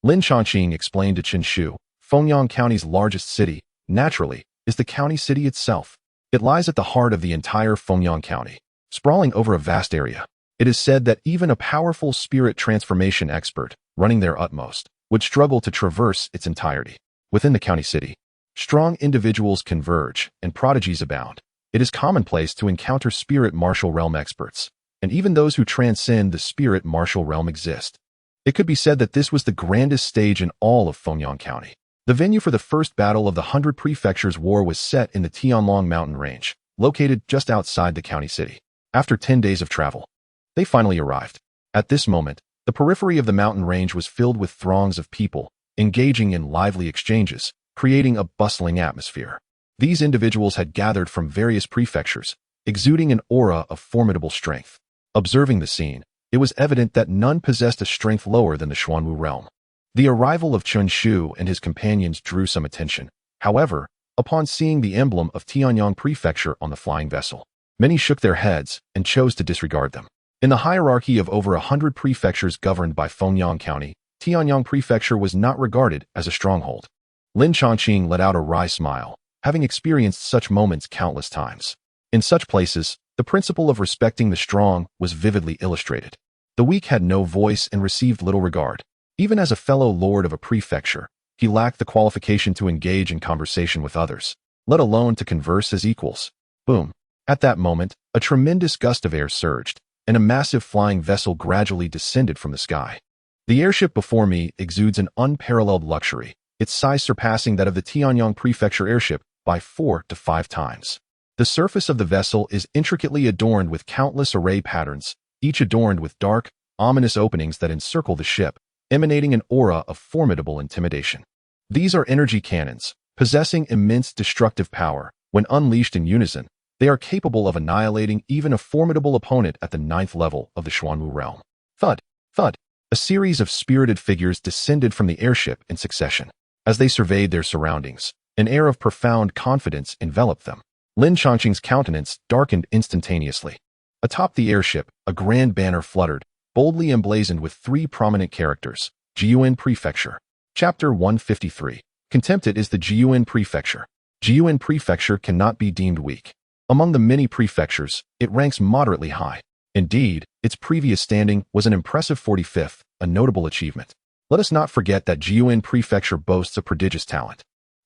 Lin Chongqing explained to Chen Shu, Fengyang County's largest city, naturally, is the county city itself. It lies at the heart of the entire Fengyang County, sprawling over a vast area. It is said that even a powerful spirit transformation expert, running their utmost, would struggle to traverse its entirety. Within the county city, strong individuals converge and prodigies abound. It is commonplace to encounter spirit martial realm experts, and even those who transcend the spirit martial realm exist. It could be said that this was the grandest stage in all of Fengyang County. The venue for the first battle of the 100 Prefectures War was set in the Tianlong mountain range, located just outside the county city. After 10 days of travel, they finally arrived. At this moment, the periphery of the mountain range was filled with throngs of people, engaging in lively exchanges, creating a bustling atmosphere. These individuals had gathered from various prefectures, exuding an aura of formidable strength. Observing the scene, it was evident that none possessed a strength lower than the Xuanwu realm. The arrival of Chen Shu and his companions drew some attention. However, upon seeing the emblem of Tianyang Prefecture on the flying vessel, many shook their heads and chose to disregard them. In the hierarchy of over 100 prefectures governed by Fengyang County, Tianyang Prefecture was not regarded as a stronghold. Lin Chongqing let out a wry smile, having experienced such moments countless times. In such places, the principle of respecting the strong was vividly illustrated. The weak had no voice and received little regard. Even as a fellow lord of a prefecture, he lacked the qualification to engage in conversation with others, let alone to converse as equals. Boom. At that moment, a tremendous gust of air surged, and a massive flying vessel gradually descended from the sky. The airship before me exudes an unparalleled luxury, its size surpassing that of the Tianyang Prefecture airship by 4 to 5 times. The surface of the vessel is intricately adorned with countless array patterns, each adorned with dark, ominous openings that encircle the ship, emanating an aura of formidable intimidation. These are energy cannons, possessing immense destructive power. When unleashed in unison, they are capable of annihilating even a formidable opponent at the 9th level of the Xuanwu realm. Thud, thud. A series of spirited figures descended from the airship in succession. As they surveyed their surroundings, an air of profound confidence enveloped them. Lin Chongqing's countenance darkened instantaneously. Atop the airship, a grand banner fluttered, boldly emblazoned with 3 prominent characters: Jiyuan Prefecture. Chapter 153. Contempted is the Jiyuan Prefecture. Jiyuan Prefecture cannot be deemed weak. Among the many prefectures, it ranks moderately high. Indeed, its previous standing was an impressive 45th, a notable achievement. Let us not forget that Jiyuan Prefecture boasts a prodigious talent.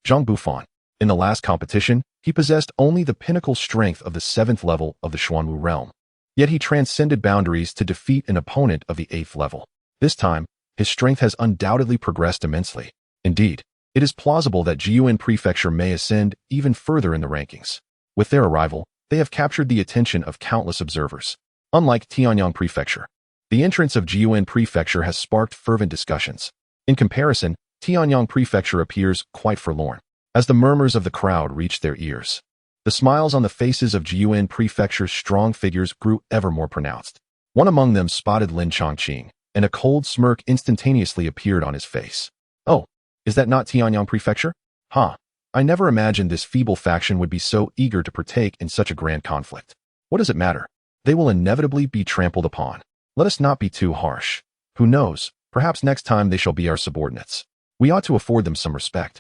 Zhang Bufan, In the last competition, he possessed only the pinnacle strength of the 7th level of the Xuanwu realm. Yet he transcended boundaries to defeat an opponent of the 8th level. This time, his strength has undoubtedly progressed immensely. Indeed, it is plausible that Jiyuan Prefecture may ascend even further in the rankings. With their arrival, they have captured the attention of countless observers. Unlike Tianyang Prefecture, the entrance of Jiyuan Prefecture has sparked fervent discussions. In comparison, Tianyang Prefecture appears quite forlorn. As the murmurs of the crowd reached their ears, the smiles on the faces of Jiyuan Prefecture's strong figures grew ever more pronounced. One among them spotted Lin Chongqing, and a cold smirk instantaneously appeared on his face. Oh, is that not Tianyang Prefecture? Huh. I never imagined this feeble faction would be so eager to partake in such a grand conflict. What does it matter? They will inevitably be trampled upon. Let us not be too harsh. Who knows, perhaps next time they shall be our subordinates. We ought to afford them some respect.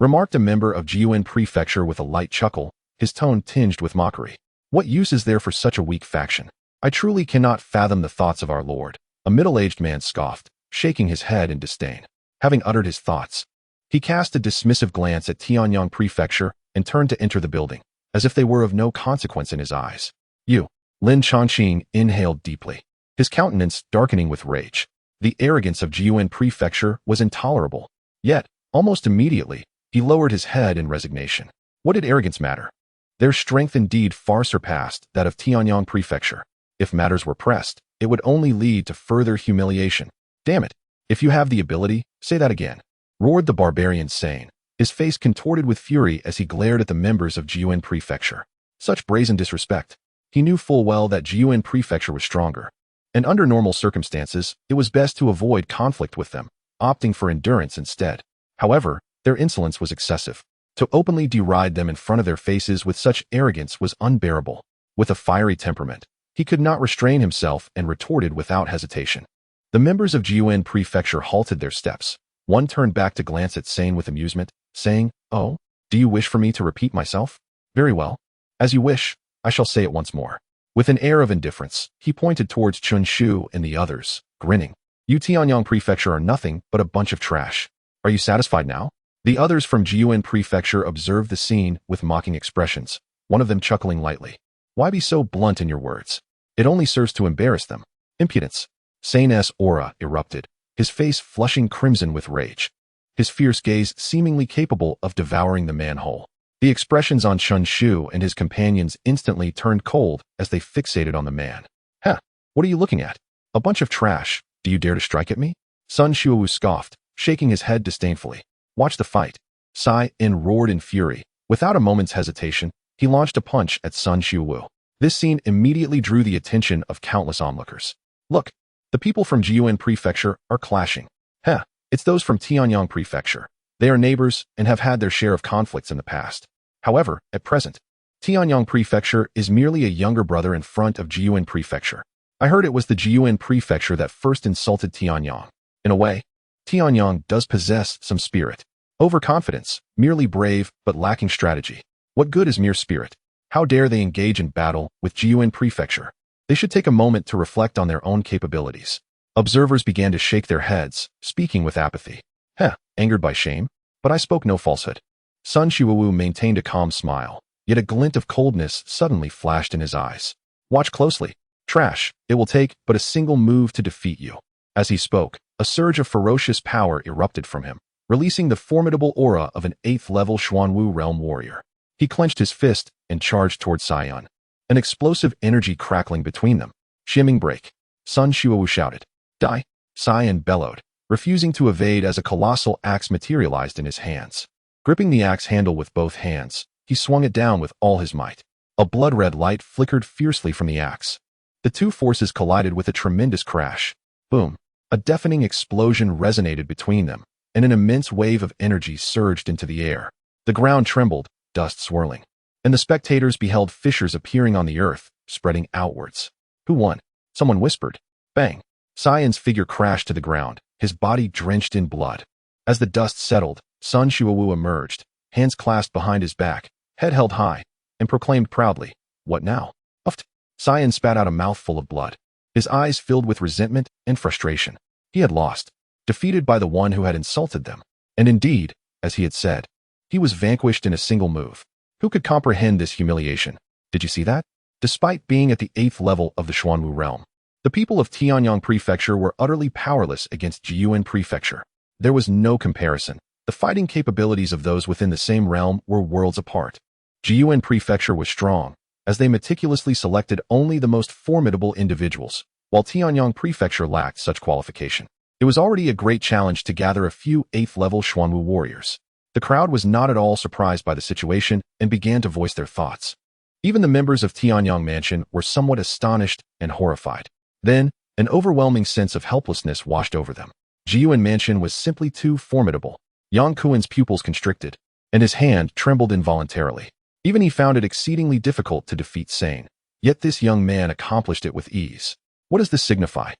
Remarked a member of Jiyuan Prefecture with a light chuckle, his tone tinged with mockery. What use is there for such a weak faction? I truly cannot fathom the thoughts of our lord. A middle-aged man scoffed, shaking his head in disdain. Having uttered his thoughts, he cast a dismissive glance at Tianyang Prefecture and turned to enter the building, as if they were of no consequence in his eyes. You, Lin Chongqing inhaled deeply, his countenance darkening with rage. The arrogance of Jiyuan Prefecture was intolerable. Yet, almost immediately, he lowered his head in resignation. What did arrogance matter? Their strength indeed far surpassed that of Tianyang Prefecture. If matters were pressed, it would only lead to further humiliation. Damn it! If you have the ability, say that again, roared the barbarian sane, his face contorted with fury as he glared at the members of Jiyuan Prefecture. Such brazen disrespect. He knew full well that Jiyuan Prefecture was stronger, and under normal circumstances, it was best to avoid conflict with them, opting for endurance instead. However, their insolence was excessive. To openly deride them in front of their faces with such arrogance was unbearable. With a fiery temperament, he could not restrain himself and retorted without hesitation. The members of Jiyuan Prefecture halted their steps. One turned back to glance at Sane with amusement, saying, "Oh, do you wish for me to repeat myself? Very well. As you wish, I shall say it once more." With an air of indifference, he pointed towards Chun Shu and the others, grinning. You Tianyang Prefecture are nothing but a bunch of trash. Are you satisfied now? The others from Jiyuan Prefecture observed the scene with mocking expressions, one of them chuckling lightly. Why be so blunt in your words? It only serves to embarrass them. Impudence. Sane's aura erupted, his face flushing crimson with rage, his fierce gaze seemingly capable of devouring the man whole. The expressions on Chun Shu and his companions instantly turned cold as they fixated on the man. Huh, what are you looking at? A bunch of trash. Do you dare to strike at me? Sun Shuwu scoffed, shaking his head disdainfully. Watch the fight. Sai In roared in fury. Without a moment's hesitation, he launched a punch at Sun Shuwu. This scene immediately drew the attention of countless onlookers. Look, the people from Jiyuan Prefecture are clashing. Heh, it's those from Tianyang Prefecture. They are neighbors and have had their share of conflicts in the past. However, at present, Tianyang Prefecture is merely a younger brother in front of Jiyuan Prefecture. I heard it was the Jiyuan Prefecture that first insulted Tianyang. In a way, Tianyang does possess some spirit. Overconfidence, merely brave but lacking strategy. What good is mere spirit? How dare they engage in battle with Jiyuan Prefecture? They should take a moment to reflect on their own capabilities. Observers began to shake their heads, speaking with apathy. Heh, angered by shame? But I spoke no falsehood. Sun Shuwu maintained a calm smile, yet a glint of coldness suddenly flashed in his eyes. Watch closely. Trash, it will take but a single move to defeat you. As he spoke, a surge of ferocious power erupted from him, releasing the formidable aura of an 8th-level Xuanwu realm warrior. He clenched his fist and charged toward Sion, an explosive energy crackling between them. Shimming break. Sun Shuwu shouted. Die! Sion bellowed, refusing to evade as a colossal axe materialized in his hands. Gripping the axe handle with both hands, he swung it down with all his might. A blood-red light flickered fiercely from the axe. The two forces collided with a tremendous crash. Boom! A deafening explosion resonated between them, and an immense wave of energy surged into the air. The ground trembled, dust swirling, and the spectators beheld fissures appearing on the earth, spreading outwards. Who won? Someone whispered. Bang! Sion's figure crashed to the ground, his body drenched in blood. As the dust settled, Sun Shuwu emerged, hands clasped behind his back, head held high, and proclaimed proudly, "What now?" Uft! Sion spat out a mouthful of blood, his eyes filled with resentment and frustration. He had lost, defeated by the one who had insulted them. And indeed, as he had said, He was vanquished in a single move. Who could comprehend this humiliation? Did you see that? Despite being at the 8th level of the Xuanwu realm, the people of Tianyang Prefecture were utterly powerless against Jiyuan Prefecture. There was no comparison. The fighting capabilities of those within the same realm were worlds apart. Jiyuan Prefecture was strong, as they meticulously selected only the most formidable individuals, while Tianyang Prefecture lacked such qualification. It was already a great challenge to gather a few 8th-level Xuanwu warriors. The crowd was not at all surprised by the situation and began to voice their thoughts. Even the members of Tianyang Mansion were somewhat astonished and horrified. Then, an overwhelming sense of helplessness washed over them. Jiyuan Mansion was simply too formidable. Yang Kuan's pupils constricted, and his hand trembled involuntarily. Even he found it exceedingly difficult to defeat Sane. Yet this young man accomplished it with ease. What does this signify?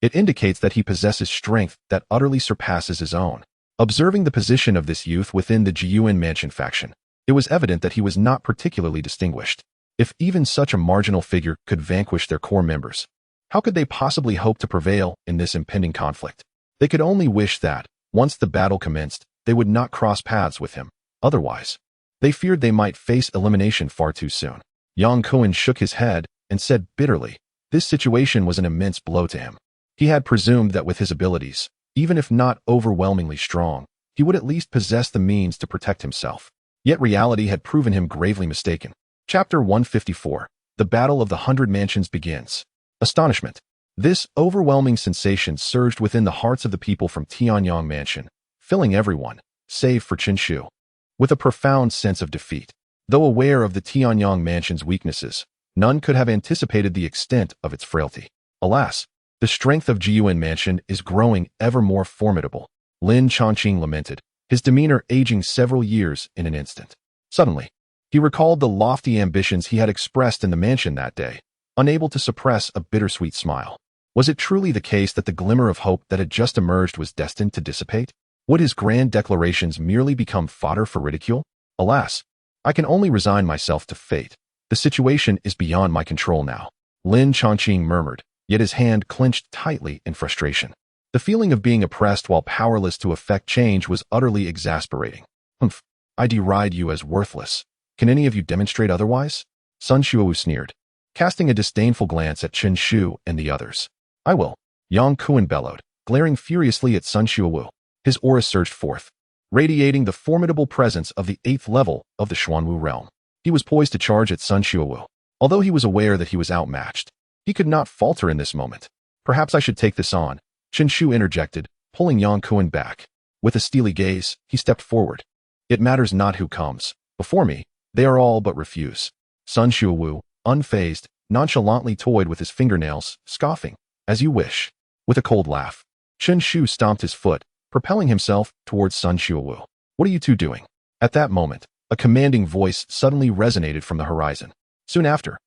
It indicates that he possesses strength that utterly surpasses his own. Observing the position of this youth within the Jiyuan Mansion faction, it was evident that he was not particularly distinguished. If even such a marginal figure could vanquish their core members, how could they possibly hope to prevail in this impending conflict? They could only wish that, once the battle commenced, they would not cross paths with him. Otherwise, they feared they might face elimination far too soon. Yang Kuan shook his head and said bitterly, this situation was an immense blow to him. He had presumed that with his abilities, even if not overwhelmingly strong, he would at least possess the means to protect himself. Yet reality had proven him gravely mistaken. Chapter 154. The Battle of the 100 Mansions begins. Astonishment. This overwhelming sensation surged within the hearts of the people from Tianyang Mansion, filling everyone, save for Chen Shu, with a profound sense of defeat. Though aware of the Tianyang Mansion's weaknesses, none could have anticipated the extent of its frailty. Alas, the strength of Jiyuan Mansion is growing ever more formidable. Lin Chongqing lamented, his demeanor aging several years in an instant. Suddenly, he recalled the lofty ambitions he had expressed in the mansion that day, unable to suppress a bittersweet smile. Was it truly the case that the glimmer of hope that had just emerged was destined to dissipate? Would his grand declarations merely become fodder for ridicule? Alas, I can only resign myself to fate. The situation is beyond my control now. Lin Chongqing murmured, yet his hand clenched tightly in frustration. The feeling of being oppressed while powerless to effect change was utterly exasperating. Humph, I deride you as worthless. Can any of you demonstrate otherwise? Sun Shuowu sneered, casting a disdainful glance at Chen Shu and the others. I will. Yang Kuan bellowed, glaring furiously at Sun Shuowu. His aura surged forth, radiating the formidable presence of the 8th level of the Xuanwu realm. He was poised to charge at Sun Shuowu. Although he was aware that he was outmatched, he could not falter in this moment. Perhaps I should take this on, Chen Shu interjected, pulling Yang Kuan back. With a steely gaze, he stepped forward. It matters not who comes. Before me, they are all but refuse. Sun Shuowu, unfazed, nonchalantly toyed with his fingernails, scoffing. As you wish. With a cold laugh, Chen Shu stomped his foot, propelling himself towards Sun Shuowu. What are you two doing? At that moment, a commanding voice suddenly resonated from the horizon. Soon after,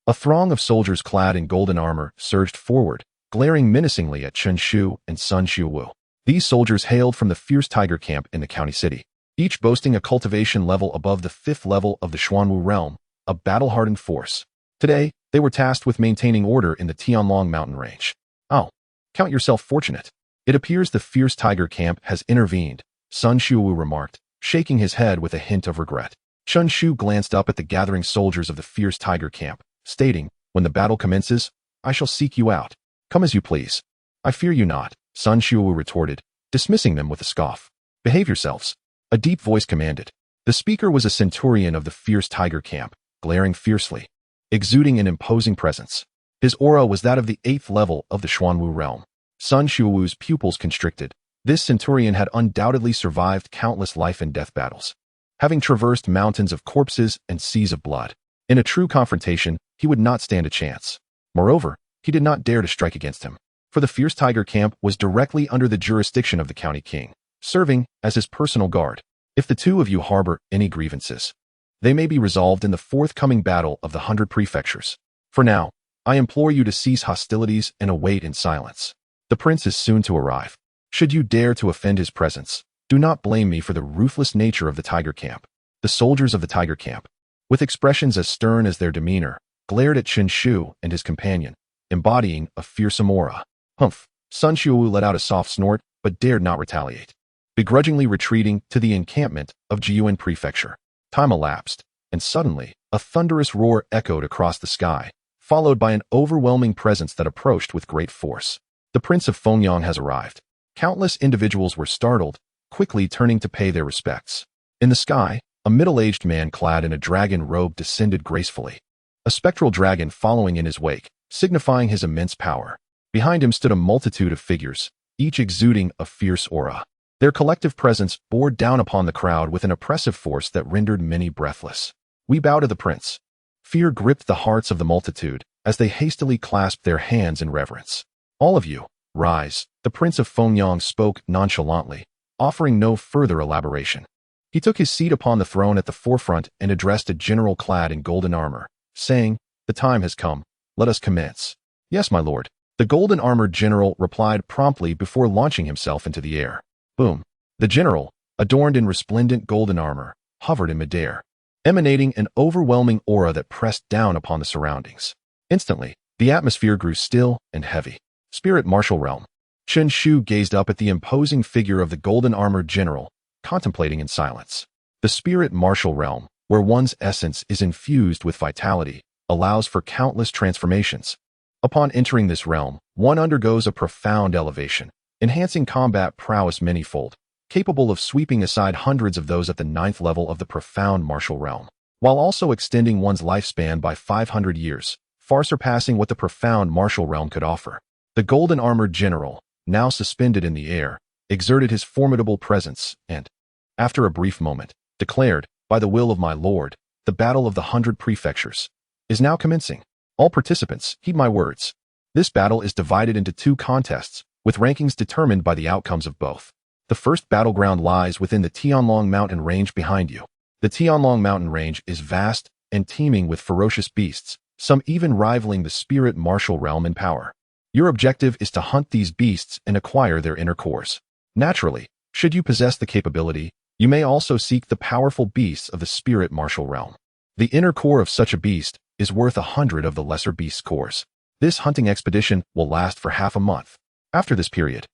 a throng of soldiers clad in golden armor surged forward, glaring menacingly at Chen Shu and Sun Shuowu. These soldiers hailed from the fierce tiger camp in the county city, each boasting a cultivation level above the 5th level of the Xuanwu realm, a battle-hardened force. Today, they were tasked with maintaining order in the Tianlong mountain range. Oh, count yourself fortunate. It appears the fierce tiger camp has intervened, Sun Shuowu remarked, shaking his head with a hint of regret. Chen Shu glanced up at the gathering soldiers of the fierce tiger camp, stating, when the battle commences, I shall seek you out. Come as you please. I fear you not, Sun Shuowu retorted, dismissing them with a scoff. Behave yourselves. A deep voice commanded. The speaker was a centurion of the fierce tiger camp, glaring fiercely, exuding an imposing presence. His aura was that of the 8th level of the Xuanwu realm. Sun Shuowu's pupils constricted. This centurion had undoubtedly survived countless life and death battles, having traversed mountains of corpses and seas of blood. In a true confrontation, he would not stand a chance. Moreover, he did not dare to strike against him, for the fierce tiger camp was directly under the jurisdiction of the county king, serving as his personal guard. If the two of you harbor any grievances, they may be resolved in the forthcoming battle of the 100 prefectures. For now, I implore you to cease hostilities and await in silence. The prince is soon to arrive. Should you dare to offend his presence, do not blame me for the ruthless nature of the tiger camp. The soldiers of the tiger camp, with expressions as stern as their demeanor, glared at Chen Shu and his companion, embodying a fearsome aura. Humph! Sun Shuowu let out a soft snort, but dared not retaliate. begrudgingly retreating to the encampment of Jiuan Prefecture. Time elapsed, and suddenly, a thunderous roar echoed across the sky, followed by an overwhelming presence that approached with great force. The Prince of Fengyang has arrived. Countless individuals were startled, quickly turning to pay their respects. In the sky, a middle-aged man clad in a dragon robe descended gracefully, a spectral dragon following in his wake, signifying his immense power. Behind him stood a multitude of figures, each exuding a fierce aura. Their collective presence bore down upon the crowd with an oppressive force that rendered many breathless. We bow to the prince. Fear gripped the hearts of the multitude as they hastily clasped their hands in reverence. All of you, rise, the Prince of Fengyang spoke nonchalantly, offering no further elaboration. He took his seat upon the throne at the forefront and addressed a general clad in golden armor, saying, "The time has come. Let us commence." "Yes, my lord." The golden-armored general replied promptly before launching himself into the air. Boom. The general, adorned in resplendent golden armor, hovered in midair, emanating an overwhelming aura that pressed down upon the surroundings. Instantly, the atmosphere grew still and heavy. Spirit Martial Realm. Chen Shu gazed up at the imposing figure of the golden-armored general, contemplating in silence. The Spirit Martial Realm, where one's essence is infused with vitality, allows for countless transformations. Upon entering this realm, one undergoes a profound elevation, enhancing combat prowess manyfold, capable of sweeping aside hundreds of those at the 9th level of the profound martial realm, while also extending one's lifespan by 500 years, far surpassing what the profound martial realm could offer. The golden-armored general, now suspended in the air, exerted his formidable presence and, after a brief moment, declared, "By the will of my lord, the battle of the 100 prefectures is now commencing. All participants, heed my words. This battle is divided into 2 contests, with rankings determined by the outcomes of both. The first battleground lies within the Tianlong mountain range behind you. The Tianlong mountain range is vast and teeming with ferocious beasts, some even rivaling the spirit martial realm in power. Your objective is to hunt these beasts and acquire their inner cores. Naturally, should you possess the capability, you may also seek the powerful beasts of the spirit martial realm. The inner core of such a beast is worth 100 of the lesser beast's cores. This hunting expedition will last for half a month. After this period,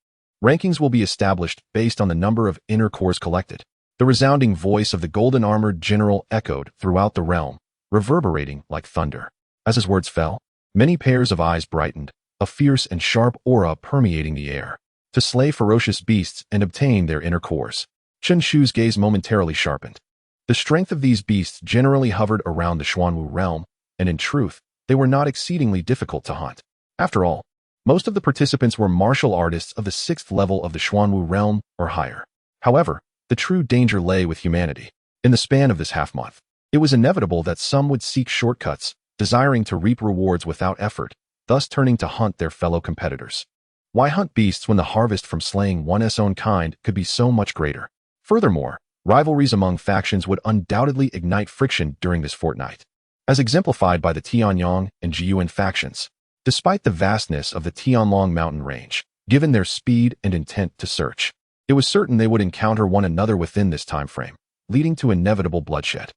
rankings will be established based on the number of inner cores collected. The resounding voice of the golden-armored general echoed throughout the realm, reverberating like thunder. As his words fell, many pairs of eyes brightened, a fierce and sharp aura permeating the air. To slay ferocious beasts and obtain their inner cores. Chen Shu's gaze momentarily sharpened. The strength of these beasts generally hovered around the Xuanwu realm, and in truth, they were not exceedingly difficult to hunt. After all, most of the participants were martial artists of the 6th level of the Xuanwu realm or higher. However, the true danger lay with humanity. In the span of this half-month, it was inevitable that some would seek shortcuts, desiring to reap rewards without effort, thus turning to hunt their fellow competitors. Why hunt beasts when the harvest from slaying one's own kind could be so much greater? Furthermore, rivalries among factions would undoubtedly ignite friction during this fortnight, as exemplified by the Tianyang and Jiuan factions. Despite the vastness of the Tianlong mountain range, given their speed and intent to search, it was certain they would encounter one another within this time frame, leading to inevitable bloodshed.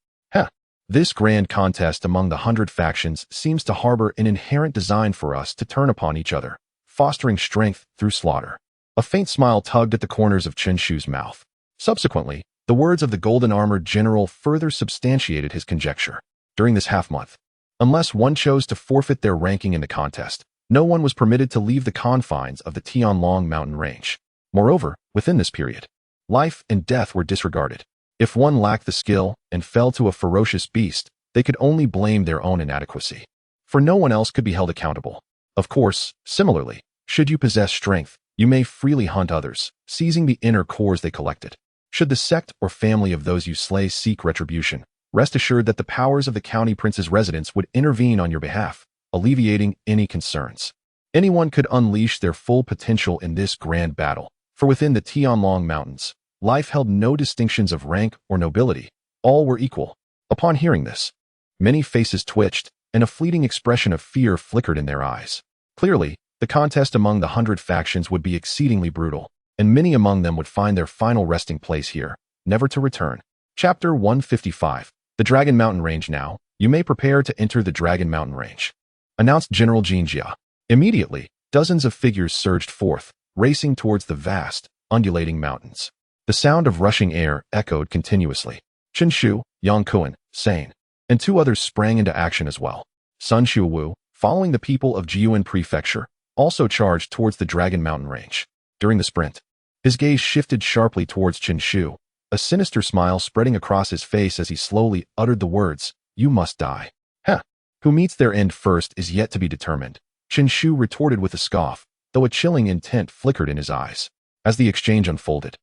This grand contest among the 100 factions seems to harbor an inherent design for us to turn upon each other, fostering strength through slaughter. A faint smile tugged at the corners of Chen Shu's mouth. Subsequently, the words of the golden-armored general further substantiated his conjecture. During this half-month, unless one chose to forfeit their ranking in the contest, no one was permitted to leave the confines of the Tianlong mountain range. Moreover, within this period, life and death were disregarded. If one lacked the skill and fell to a ferocious beast, they could only blame their own inadequacy, for no one else could be held accountable. Of course, similarly, should you possess strength, you may freely hunt others, seizing the inner cores they collected. Should the sect or family of those you slay seek retribution, rest assured that the powers of the county prince's residence would intervene on your behalf, alleviating any concerns. Anyone could unleash their full potential in this grand battle, for within the Tianlong Mountains, life held no distinctions of rank or nobility. All were equal. Upon hearing this, many faces twitched, and a fleeting expression of fear flickered in their eyes. Clearly, the contest among the 100 factions would be exceedingly brutal, and many among them would find their final resting place here, never to return. Chapter 155. The Dragon Mountain Range. Now, you may prepare to enter the Dragon Mountain Range, announced General Jinjia. Immediately, dozens of figures surged forth, racing towards the vast, undulating mountains. The sound of rushing air echoed continuously. Chen Shu, Yang Kuan, Sane, and two others sprang into action as well. Sun Shuwu, following the people of Jiuan Prefecture, also charged towards the Dragon Mountain range. During the sprint, his gaze shifted sharply towards Chen Shu, a sinister smile spreading across his face as he slowly uttered the words, "You must die." Heh. Who meets their end first is yet to be determined, Chen Shu retorted with a scoff, though a chilling intent flickered in his eyes. As the exchange unfolded,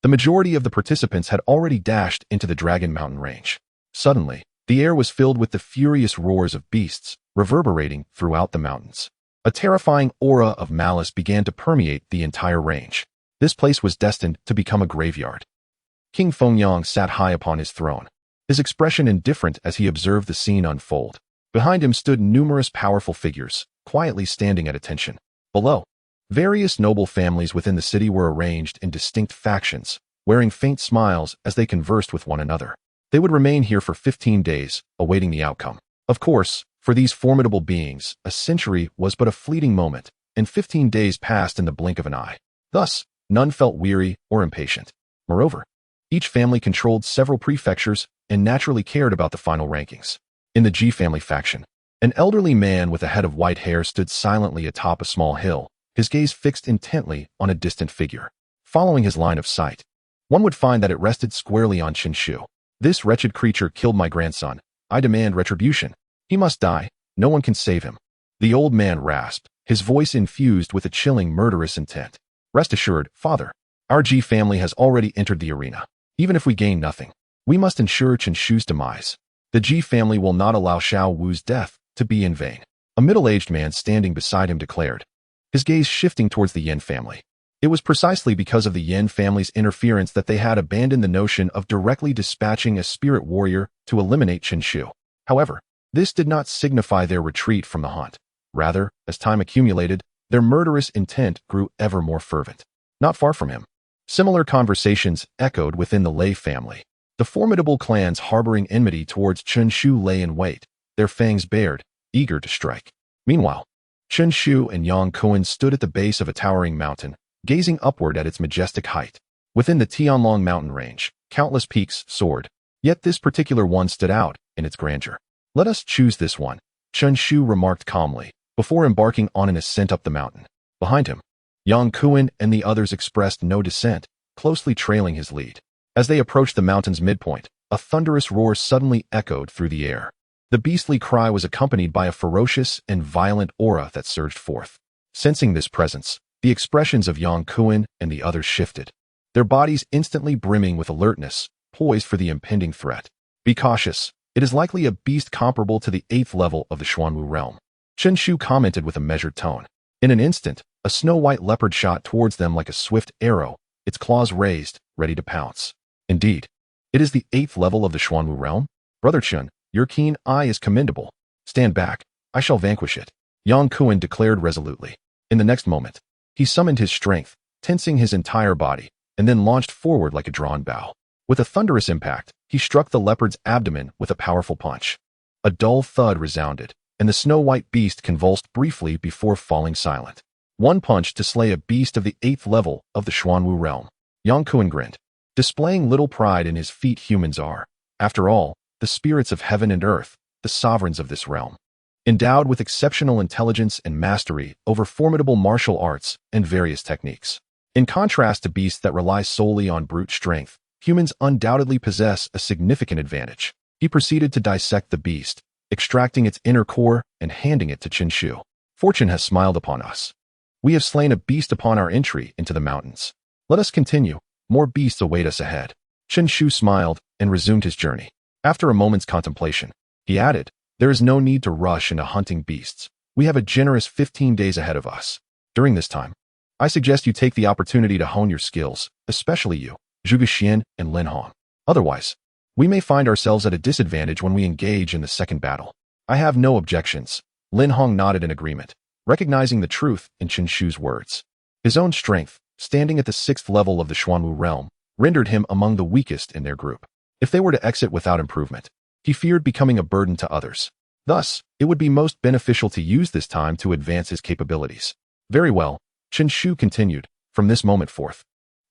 the majority of the participants had already dashed into the Dragon Mountain range. Suddenly, the air was filled with the furious roars of beasts, reverberating throughout the mountains. A terrifying aura of malice began to permeate the entire range. This place was destined to become a graveyard. King Fengyang sat high upon his throne, his expression indifferent as he observed the scene unfold. Behind him stood numerous powerful figures, quietly standing at attention. Below, various noble families within the city were arranged in distinct factions, wearing faint smiles as they conversed with one another. They would remain here for 15 days, awaiting the outcome. Of course, for these formidable beings, a century was but a fleeting moment, and 15 days passed in the blink of an eye. Thus, none felt weary or impatient. Moreover, each family controlled several prefectures and naturally cared about the final rankings. In the Ji family faction, an elderly man with a head of white hair stood silently atop a small hill, his gaze fixed intently on a distant figure. Following his line of sight, one would find that it rested squarely on Chen Shu. "This wretched creature killed my grandson. I demand retribution. He must die. No one can save him." The old man rasped, his voice infused with a chilling, murderous intent. "Rest assured, father, our Ji family has already entered the arena. Even if we gain nothing, we must ensure Chen Shu's demise. The Ji family will not allow Xiao Wu's death to be in vain." A middle-aged man standing beside him declared, his gaze shifting towards the Yin family. It was precisely because of the Yin family's interference that they had abandoned the notion of directly dispatching a spirit warrior to eliminate Chen Shu. However, this did not signify their retreat from the hunt. Rather, as time accumulated, their murderous intent grew ever more fervent. Not far from him, similar conversations echoed within the Lei family. The formidable clans harboring enmity towards Chen Shu lay in wait, their fangs bared, eager to strike. Meanwhile, Chen Shu and Yang Kuan stood at the base of a towering mountain, gazing upward at its majestic height. Within the Tianlong mountain range, countless peaks soared, yet this particular one stood out in its grandeur. "Let us choose this one," Chen Shu remarked calmly, before embarking on an ascent up the mountain. Behind him, Yang Kuan and the others expressed no dissent, closely trailing his lead. As they approached the mountain's midpoint, a thunderous roar suddenly echoed through the air. The beastly cry was accompanied by a ferocious and violent aura that surged forth. Sensing this presence, the expressions of Yang Kuan and the others shifted, their bodies instantly brimming with alertness, poised for the impending threat. "Be cautious. It is likely a beast comparable to the 8th level of the Xuanwu realm," Chen Shu commented with a measured tone. In an instant, a snow-white leopard shot towards them like a swift arrow, its claws raised, ready to pounce. "Indeed, it is the 8th level of the Xuanwu realm? Brother Chen, your keen eye is commendable. Stand back. I shall vanquish it," Yang Kuan declared resolutely. In the next moment, he summoned his strength, tensing his entire body, and then launched forward like a drawn bow. With a thunderous impact, he struck the leopard's abdomen with a powerful punch. A dull thud resounded, and the snow-white beast convulsed briefly before falling silent. One punch to slay a beast of the 8th level of the Xuanwu realm. Yang Kuan grinned, displaying little pride in his feat. Humans are, after all, the spirits of heaven and earth, the sovereigns of this realm, endowed with exceptional intelligence and mastery over formidable martial arts and various techniques. In contrast to beasts that rely solely on brute strength, humans undoubtedly possess a significant advantage. He proceeded to dissect the beast, extracting its inner core and handing it to Chen Shu. "Fortune has smiled upon us. We have slain a beast upon our entry into the mountains. Let us continue. More beasts await us ahead." Chen Shu smiled and resumed his journey. After a moment's contemplation, he added, "There is no need to rush into hunting beasts. We have a generous 15 days ahead of us. During this time, I suggest you take the opportunity to hone your skills, especially you, Zhuge Xian and Lin Hong. Otherwise, we may find ourselves at a disadvantage when we engage in the second battle." "I have no objections." Lin Hong nodded in agreement, recognizing the truth in Chen Shu's words. His own strength, standing at the 6th level of the Xuanwu realm, rendered him among the weakest in their group. If they were to exit without improvement, he feared becoming a burden to others. Thus, it would be most beneficial to use this time to advance his capabilities. "Very well," Chen Shu continued, "from this moment forth,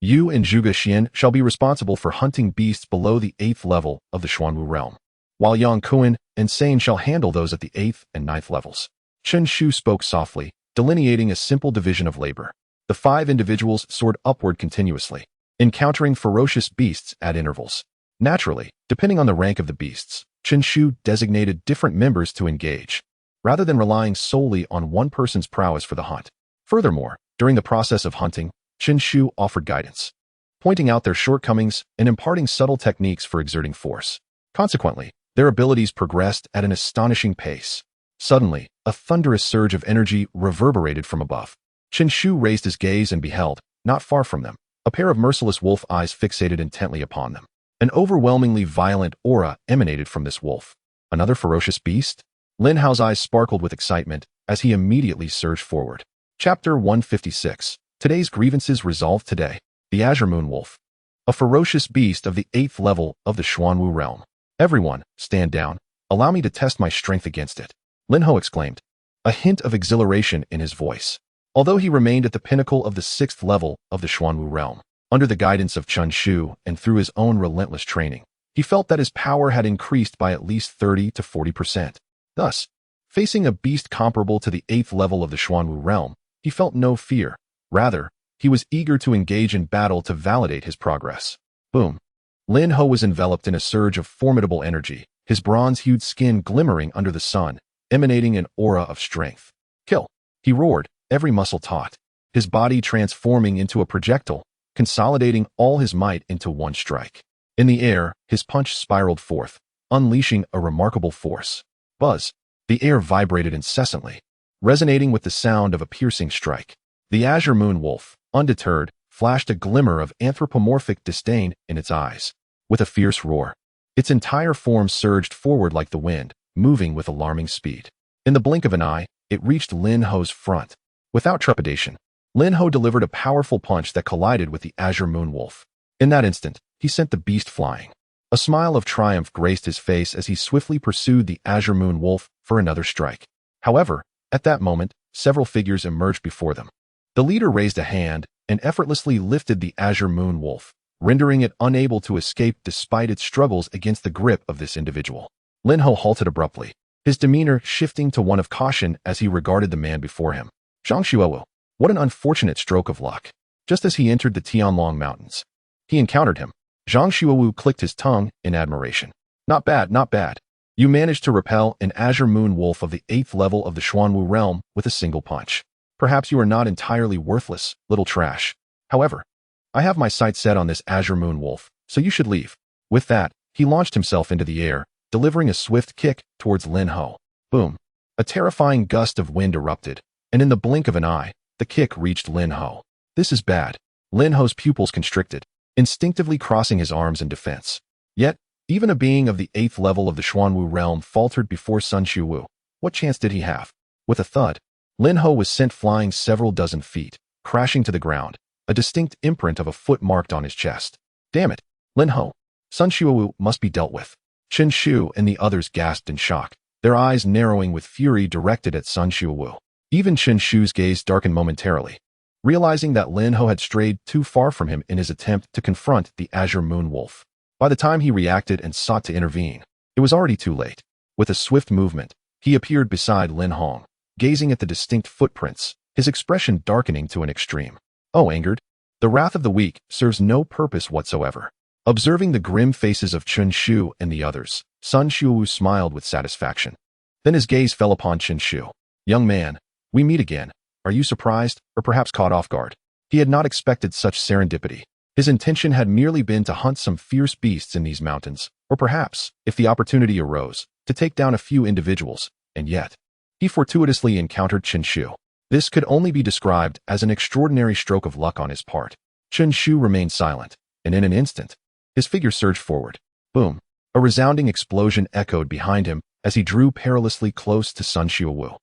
You and Zhuge Xian shall be responsible for hunting beasts below the 8th level of the Xuanwu realm, while Yang Kuan and Sane shall handle those at the 8th and 9th levels. Chen Shu spoke softly, delineating a simple division of labor. The 5 individuals soared upward continuously, encountering ferocious beasts at intervals. Naturally, depending on the rank of the beasts, Chen Shu designated different members to engage, rather than relying solely on one person's prowess for the hunt. Furthermore, during the process of hunting, Chen Shu offered guidance, pointing out their shortcomings and imparting subtle techniques for exerting force. Consequently, their abilities progressed at an astonishing pace. Suddenly, a thunderous surge of energy reverberated from above. Chen Shu raised his gaze and beheld, not far from them, a pair of merciless wolf eyes fixated intently upon them. An overwhelmingly violent aura emanated from this wolf. Another ferocious beast? Lin Hao's eyes sparkled with excitement as he immediately surged forward. Chapter 156. Today's grievances resolved today. The Azure Moon Wolf. A ferocious beast of the 8th level of the Xuanwu realm. Everyone, stand down. Allow me to test my strength against it. Lin Hao exclaimed, a hint of exhilaration in his voice. Although he remained at the pinnacle of the 6th level of the Xuanwu realm, under the guidance of Chen Shu and through his own relentless training, he felt that his power had increased by at least 30 to 40%. Thus, facing a beast comparable to the 8th level of the Xuanwu realm, he felt no fear. Rather, he was eager to engage in battle to validate his progress. Boom. Lin Hao was enveloped in a surge of formidable energy, his bronze-hued skin glimmering under the sun, emanating an aura of strength. Kill! He roared, every muscle taut, his body transforming into a projectile, consolidating all his might into one strike. In the air, his punch spiraled forth, unleashing a remarkable force. Buzz! The air vibrated incessantly, resonating with the sound of a piercing strike. The Azure Moon Wolf, undeterred, flashed a glimmer of anthropomorphic disdain in its eyes. With a fierce roar, its entire form surged forward like the wind, moving with alarming speed. In the blink of an eye, it reached Lin Hao's front. Without trepidation, Lin Hao delivered a powerful punch that collided with the Azure Moon Wolf. In that instant, he sent the beast flying. A smile of triumph graced his face as he swiftly pursued the Azure Moon Wolf for another strike. However, at that moment, several figures emerged before them. The leader raised a hand and effortlessly lifted the Azure Moon Wolf, rendering it unable to escape despite its struggles against the grip of this individual. Lin Hao halted abruptly, his demeanor shifting to one of caution as he regarded the man before him. Zhang Xuewu, what an unfortunate stroke of luck. Just as he entered the Tianlong Mountains, he encountered him. Zhang Xuewu clicked his tongue in admiration. Not bad, not bad. You managed to repel an Azure Moon Wolf of the 8th level of the Xuanwu realm with a single punch. Perhaps you are not entirely worthless, little trash. However, I have my sights set on this Azure Moon Wolf, so you should leave. With that, he launched himself into the air, delivering a swift kick towards Lin Hao. Boom. A terrifying gust of wind erupted, and in the blink of an eye, the kick reached Lin Hao. This is bad. Lin Hao's pupils constricted, instinctively crossing his arms in defense. Yet, even a being of the 8th level of the Xuanwu realm faltered before Sun Xiuwu. What chance did he have? With a thud, Lin Hao was sent flying several dozen feet, crashing to the ground, a distinct imprint of a foot marked on his chest. Damn it, Lin Hao. Sun Xiuwu must be dealt with. Chen Shu and the others gasped in shock, their eyes narrowing with fury directed at Sun Xiuwu. Even Chen Shu's gaze darkened momentarily, realizing that Lin Hao had strayed too far from him in his attempt to confront the Azure Moon Wolf. By the time he reacted and sought to intervene, it was already too late. With a swift movement, he appeared beside Lin Hong, gazing at the distinct footprints, his expression darkening to an extreme. Oh, angered? The wrath of the weak serves no purpose whatsoever. Observing the grim faces of Chen Shu and the others, Sun Xiuwu smiled with satisfaction. Then his gaze fell upon Chen Shu. Young man, we meet again. Are you surprised, or perhaps caught off guard? He had not expected such serendipity. His intention had merely been to hunt some fierce beasts in these mountains, or perhaps, if the opportunity arose, to take down a few individuals, and yet, he fortuitously encountered Chen Shu. This could only be described as an extraordinary stroke of luck on his part. Chen Shu remained silent, and in an instant, his figure surged forward. Boom! A resounding explosion echoed behind him as he drew perilously close to Sun Xiuwu.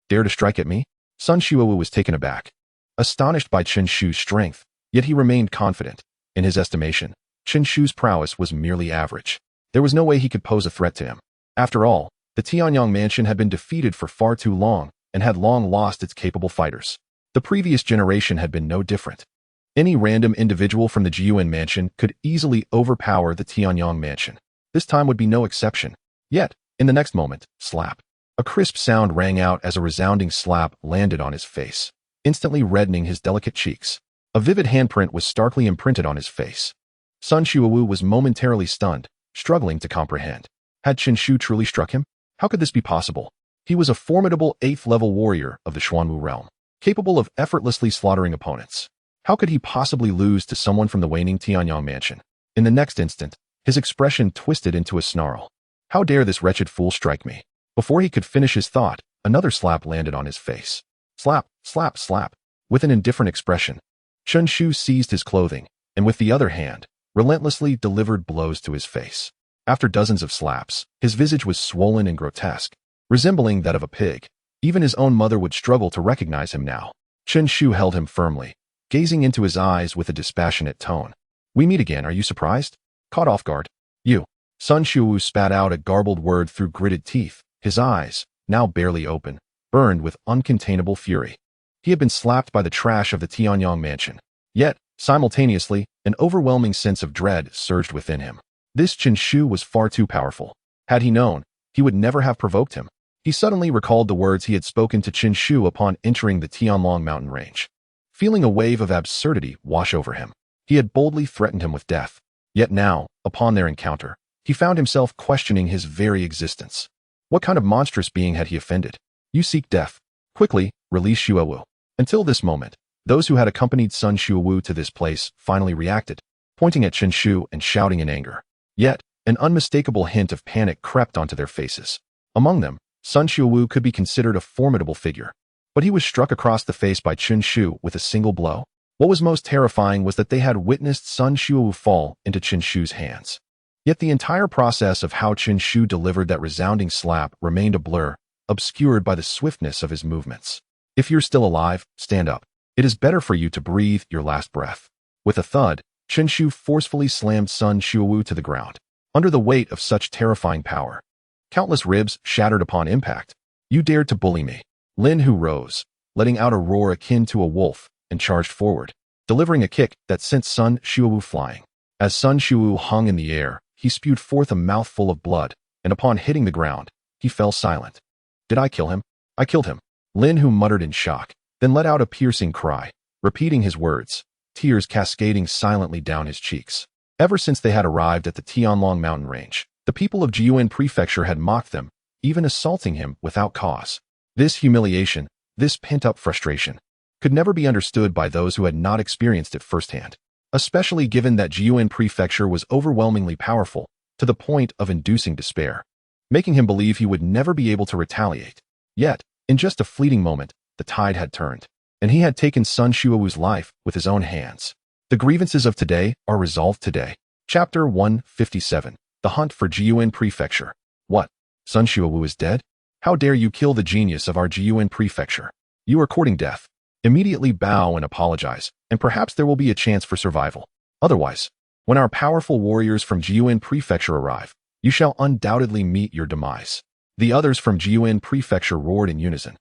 Dare to strike at me? Sun Xiuwu was taken aback, astonished by Chen Shu's strength, yet he remained confident. In his estimation, Chen Shu's prowess was merely average. There was no way he could pose a threat to him. After all, the Tianyang mansion had been defeated for far too long and had long lost its capable fighters. The previous generation had been no different. Any random individual from the Jiyuan mansion could easily overpower the Tianyang mansion. This time would be no exception. Yet, in the next moment, slap. A crisp sound rang out as a resounding slap landed on his face, instantly reddening his delicate cheeks. A vivid handprint was starkly imprinted on his face. Sun Xuewu was momentarily stunned, struggling to comprehend. Had Qin Shu truly struck him? How could this be possible? He was a formidable 8th-level warrior of the Xuanwu realm, capable of effortlessly slaughtering opponents. How could he possibly lose to someone from the waning Tianyang mansion? In the next instant, his expression twisted into a snarl. How dare this wretched fool strike me? Before he could finish his thought, another slap landed on his face. Slap, slap, slap. With an indifferent expression, Qin Shu seized his clothing, and with the other hand, relentlessly delivered blows to his face. After dozens of slaps, his visage was swollen and grotesque, resembling that of a pig. Even his own mother would struggle to recognize him now. Qin Shu held him firmly, gazing into his eyes with a dispassionate tone. We meet again, are you surprised? Caught off guard? You. Sun Xuewu spat out a garbled word through gritted teeth. His eyes, now barely open, burned with uncontainable fury. He had been slapped by the trash of the Tianyang mansion. Yet, simultaneously, an overwhelming sense of dread surged within him. This Qin Shu was far too powerful. Had he known, he would never have provoked him. He suddenly recalled the words he had spoken to Qin Shu upon entering the Tianlong mountain range. Feeling a wave of absurdity wash over him, he had boldly threatened him with death. Yet now, upon their encounter, he found himself questioning his very existence. What kind of monstrous being had he offended? You seek death. Quickly, release Xuewu. Until this moment, those who had accompanied Sun Xuewu to this place finally reacted, pointing at Qin Shu and shouting in anger. Yet, an unmistakable hint of panic crept onto their faces. Among them, Sun Xuewu could be considered a formidable figure, but he was struck across the face by Qin Shu with a single blow. What was most terrifying was that they had witnessed Sun Xuewu fall into Qin Shu's hands. Yet the entire process of how Qin Shu delivered that resounding slap remained a blur, obscured by the swiftness of his movements. If you're still alive, stand up. It is better for you to breathe your last breath. With a thud, Qin Shu forcefully slammed Sun Xuewu to the ground. Under the weight of such terrifying power, countless ribs shattered upon impact. You dared to bully me. Lin Hu rose, letting out a roar akin to a wolf, and charged forward, delivering a kick that sent Sun Xuewu flying. As Sun Xuewu hung in the air, he spewed forth a mouthful of blood, and upon hitting the ground, he fell silent. Did I kill him? I killed him. Lin Hu muttered in shock, then let out a piercing cry, repeating his words, tears cascading silently down his cheeks. Ever since they had arrived at the Tianlong mountain range, the people of Jiyuan Prefecture had mocked them, even assaulting him without cause. This humiliation, this pent-up frustration, could never be understood by those who had not experienced it firsthand, especially given that Jiyuan Prefecture was overwhelmingly powerful, to the point of inducing despair, making him believe he would never be able to retaliate. Yet, in just a fleeting moment, the tide had turned, and he had taken Sun Xuewu's life with his own hands. The grievances of today are resolved today. Chapter 157. The Hunt for Jiyuan Prefecture. What? Sun Xuewu is dead? How dare you kill the genius of our Jiyuan Prefecture? You are courting death. Immediately bow and apologize, and perhaps there will be a chance for survival. Otherwise, when our powerful warriors from Jiyuan Prefecture arrive, you shall undoubtedly meet your demise. The others from Jiyuan Prefecture roared in unison,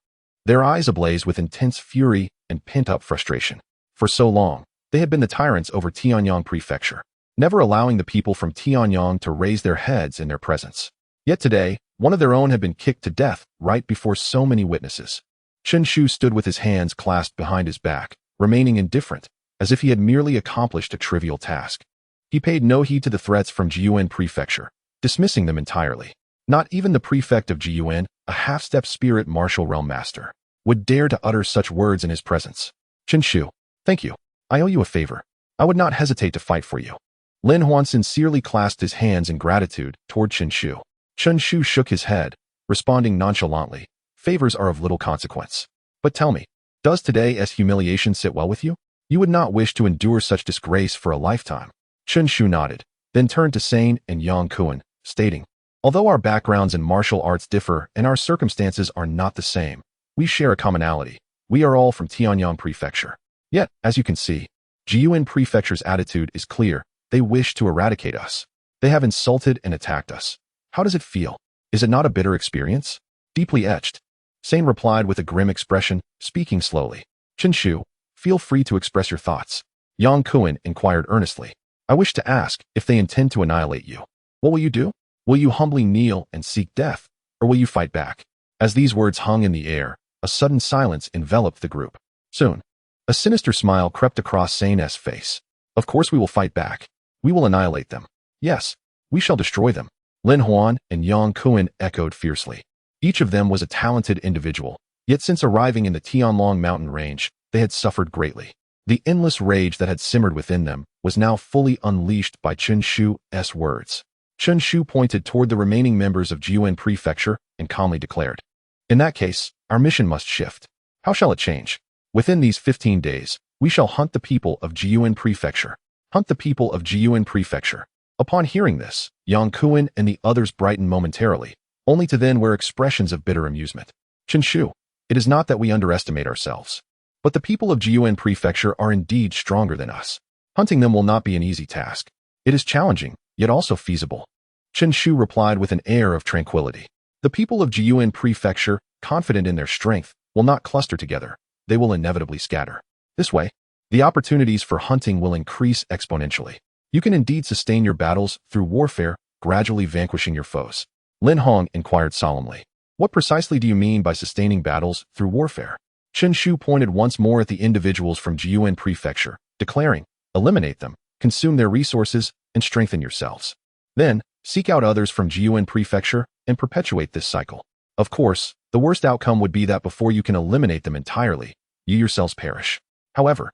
their eyes ablaze with intense fury and pent-up frustration. For so long, they had been the tyrants over Tianyang Prefecture, never allowing the people from Tianyang to raise their heads in their presence. Yet today, one of their own had been kicked to death right before so many witnesses. Qin Shu stood with his hands clasped behind his back, remaining indifferent, as if he had merely accomplished a trivial task. He paid no heed to the threats from Jiyuan Prefecture, dismissing them entirely. Not even the prefect of Jiyuan, a half-step spirit martial realm master, would dare to utter such words in his presence. Qin Shu, thank you. I owe you a favor. I would not hesitate to fight for you. Lin Huan sincerely clasped his hands in gratitude toward Qin Shu. Qin Shu shook his head, responding nonchalantly, favors are of little consequence. But tell me, does today as humiliation sit well with you? You would not wish to endure such disgrace for a lifetime. Qin Shu nodded, then turned to Sane and Yang Kuan, stating, although our backgrounds in martial arts differ and our circumstances are not the same, we share a commonality. We are all from Tianyang Prefecture. Yet, as you can see, Jiyuan Prefecture's attitude is clear. They wish to eradicate us. They have insulted and attacked us. How does it feel? Is it not a bitter experience? Deeply etched. Sane replied with a grim expression, speaking slowly. Qin Shu, feel free to express your thoughts. Yang Kuan inquired earnestly. I wish to ask if they intend to annihilate you. What will you do? Will you humbly kneel and seek death, or will you fight back? As these words hung in the air, a sudden silence enveloped the group. Soon, a sinister smile crept across Sane's face. Of course we will fight back. We will annihilate them. Yes, we shall destroy them. Lin Huan and Yang Kuan echoed fiercely. Each of them was a talented individual, yet since arriving in the Tianlong mountain range, they had suffered greatly. The endless rage that had simmered within them was now fully unleashed by Chen Shu's words. Chen Shu pointed toward the remaining members of Jiuan Prefecture and calmly declared, in that case, our mission must shift. How shall it change? Within these 15 days, we shall hunt the people of Jiuan Prefecture. Hunt the people of Jiuan Prefecture. Upon hearing this, Yang Kuan and the others brightened momentarily, only to then wear expressions of bitter amusement. Chen Shu, it is not that we underestimate ourselves, but the people of Jiuan Prefecture are indeed stronger than us. Hunting them will not be an easy task. It is challenging, yet also feasible. Chen Shu replied with an air of tranquility. The people of Jiuan Prefecture, confident in their strength, will not cluster together. They will inevitably scatter. This way, the opportunities for hunting will increase exponentially. You can indeed sustain your battles through warfare, gradually vanquishing your foes. Lin Hong inquired solemnly. What precisely do you mean by sustaining battles through warfare? Chen Shu pointed once more at the individuals from Jiuan Prefecture, declaring, eliminate them, consume their resources, and strengthen yourselves. Then, seek out others from Jiuan Prefecture and perpetuate this cycle. Of course, the worst outcome would be that before you can eliminate them entirely, you yourselves perish. However,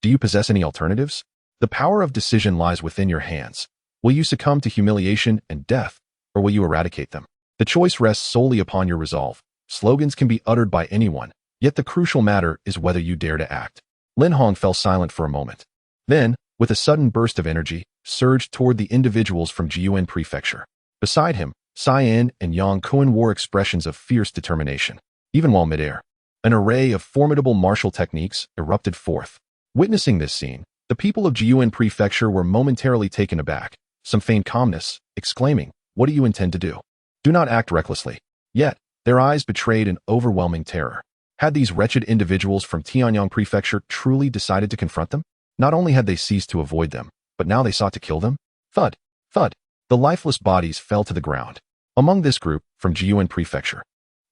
do you possess any alternatives? The power of decision lies within your hands. Will you succumb to humiliation and death, or will you eradicate them? The choice rests solely upon your resolve. Slogans can be uttered by anyone, yet the crucial matter is whether you dare to act. Lin Hong fell silent for a moment. Then, with a sudden burst of energy, surged toward the individuals from Jiuan Prefecture. Beside him, Cyan and Yang Kuan wore expressions of fierce determination. Even while midair, an array of formidable martial techniques erupted forth. Witnessing this scene, the people of Jiuan Prefecture were momentarily taken aback, some feigned calmness, exclaiming, what do you intend to do? Do not act recklessly. Yet, their eyes betrayed an overwhelming terror. Had these wretched individuals from Tianyang Prefecture truly decided to confront them? Not only had they ceased to avoid them, but now they sought to kill them? Thud, thud. The lifeless bodies fell to the ground. Among this group, from Jiuan Prefecture,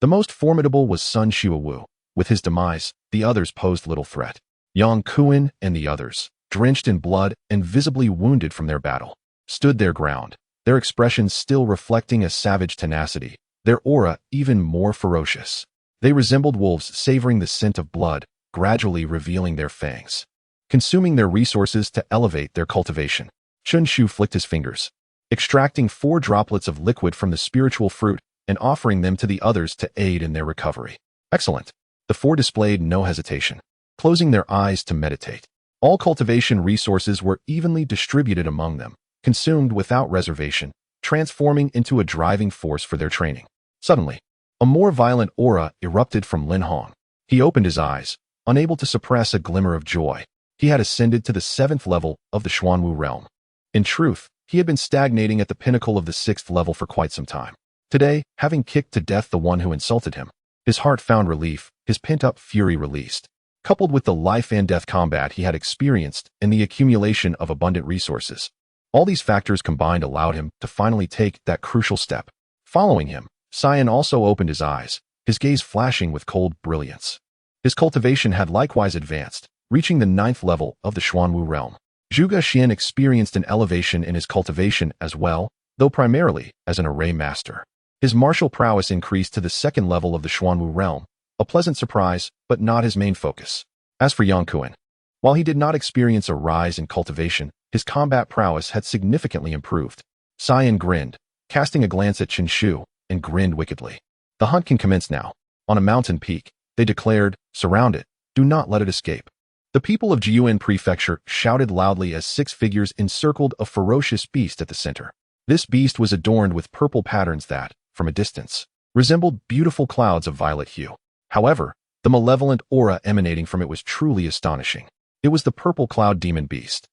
the most formidable was Sun Xiaowu. With his demise, the others posed little threat. Yang Kuan and the others, drenched in blood and visibly wounded from their battle, stood their ground, their expressions still reflecting a savage tenacity, their aura even more ferocious. They resembled wolves savoring the scent of blood, gradually revealing their fangs, consuming their resources to elevate their cultivation. Chen Shu flicked his fingers, extracting 4 droplets of liquid from the spiritual fruit and offering them to the others to aid in their recovery. Excellent. The 4 displayed no hesitation, closing their eyes to meditate. All cultivation resources were evenly distributed among them, consumed without reservation, transforming into a driving force for their training. Suddenly, a more violent aura erupted from Lin Hong. He opened his eyes, unable to suppress a glimmer of joy. He had ascended to the 7th level of the Xuanwu realm. In truth, he had been stagnating at the pinnacle of the 6th level for quite some time. Today, having kicked to death the one who insulted him, his heart found relief, his pent-up fury released. Coupled with the life-and-death combat he had experienced and the accumulation of abundant resources, all these factors combined allowed him to finally take that crucial step. Following him, Cyan also opened his eyes, his gaze flashing with cold brilliance. His cultivation had likewise advanced, reaching the 9th level of the Xuanwu realm. Zhuge Xian experienced an elevation in his cultivation as well, though primarily as an array master. His martial prowess increased to the 2nd level of the Xuanwu realm, a pleasant surprise, but not his main focus. As for Yang Kuan, while he did not experience a rise in cultivation, his combat prowess had significantly improved. Cyan grinned, casting a glance at Chen Shu, and grinned wickedly. The hunt can commence now. On a mountain peak, they declared, surround it, do not let it escape. The people of Jiuan Prefecture shouted loudly as 6 figures encircled a ferocious beast at the center. This beast was adorned with purple patterns that, from a distance, resembled beautiful clouds of violet hue. However, the malevolent aura emanating from it was truly astonishing. It was the purple cloud demon beast,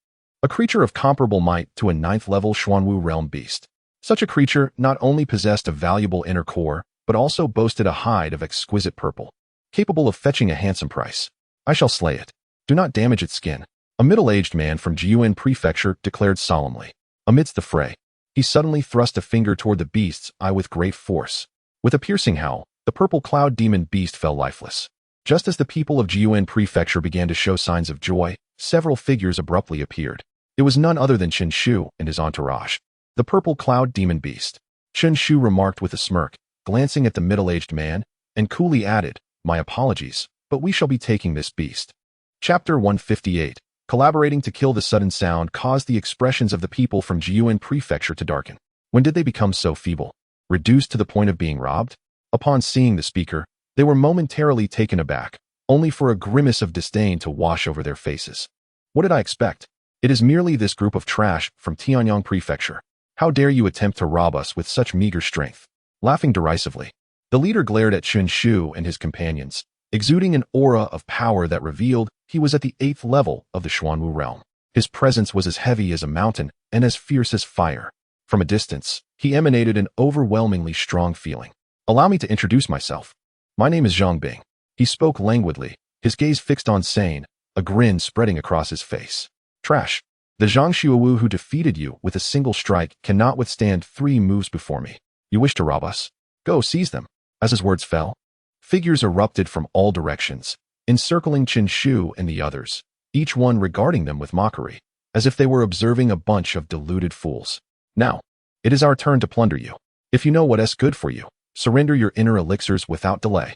a creature of comparable might to a 9th level Xuanwu realm beast. Such a creature not only possessed a valuable inner core, but also boasted a hide of exquisite purple, capable of fetching a handsome price. I shall slay it. Do not damage its skin. A middle-aged man from Jiuan Prefecture declared solemnly. Amidst the fray, he suddenly thrust a finger toward the beast's eye with great force. With a piercing howl, the purple cloud demon beast fell lifeless. Just as the people of Jiuan Prefecture began to show signs of joy, several figures abruptly appeared. It was none other than Chen Shu and his entourage. The purple cloud demon beast. Chen Shu remarked with a smirk, glancing at the middle-aged man, and coolly added, "My apologies, but we shall be taking this beast." Chapter 158. Collaborating to kill the sudden sound caused the expressions of the people from Jiuan Prefecture to darken. When did they become so feeble? Reduced to the point of being robbed? Upon seeing the speaker, they were momentarily taken aback, only for a grimace of disdain to wash over their faces. What did I expect? It is merely this group of trash from Tianyang Prefecture. How dare you attempt to rob us with such meager strength? Laughing derisively, the leader glared at Chen Shu and his companions, exuding an aura of power that revealed he was at the 8th level of the Xuanwu realm. His presence was as heavy as a mountain and as fierce as fire. From a distance, he emanated an overwhelmingly strong feeling. Allow me to introduce myself. My name is Zhang Bing. He spoke languidly, his gaze fixed on Sane, a grin spreading across his face. Trash. The Zhang Xuewu who defeated you with a single strike cannot withstand 3 moves before me. You wish to rob us? Go, seize them. As his words fell, figures erupted from all directions, encircling Chen Shu and the others, each one regarding them with mockery, as if they were observing a bunch of deluded fools. Now, it is our turn to plunder you. If you know what's good for you, surrender your inner elixirs without delay.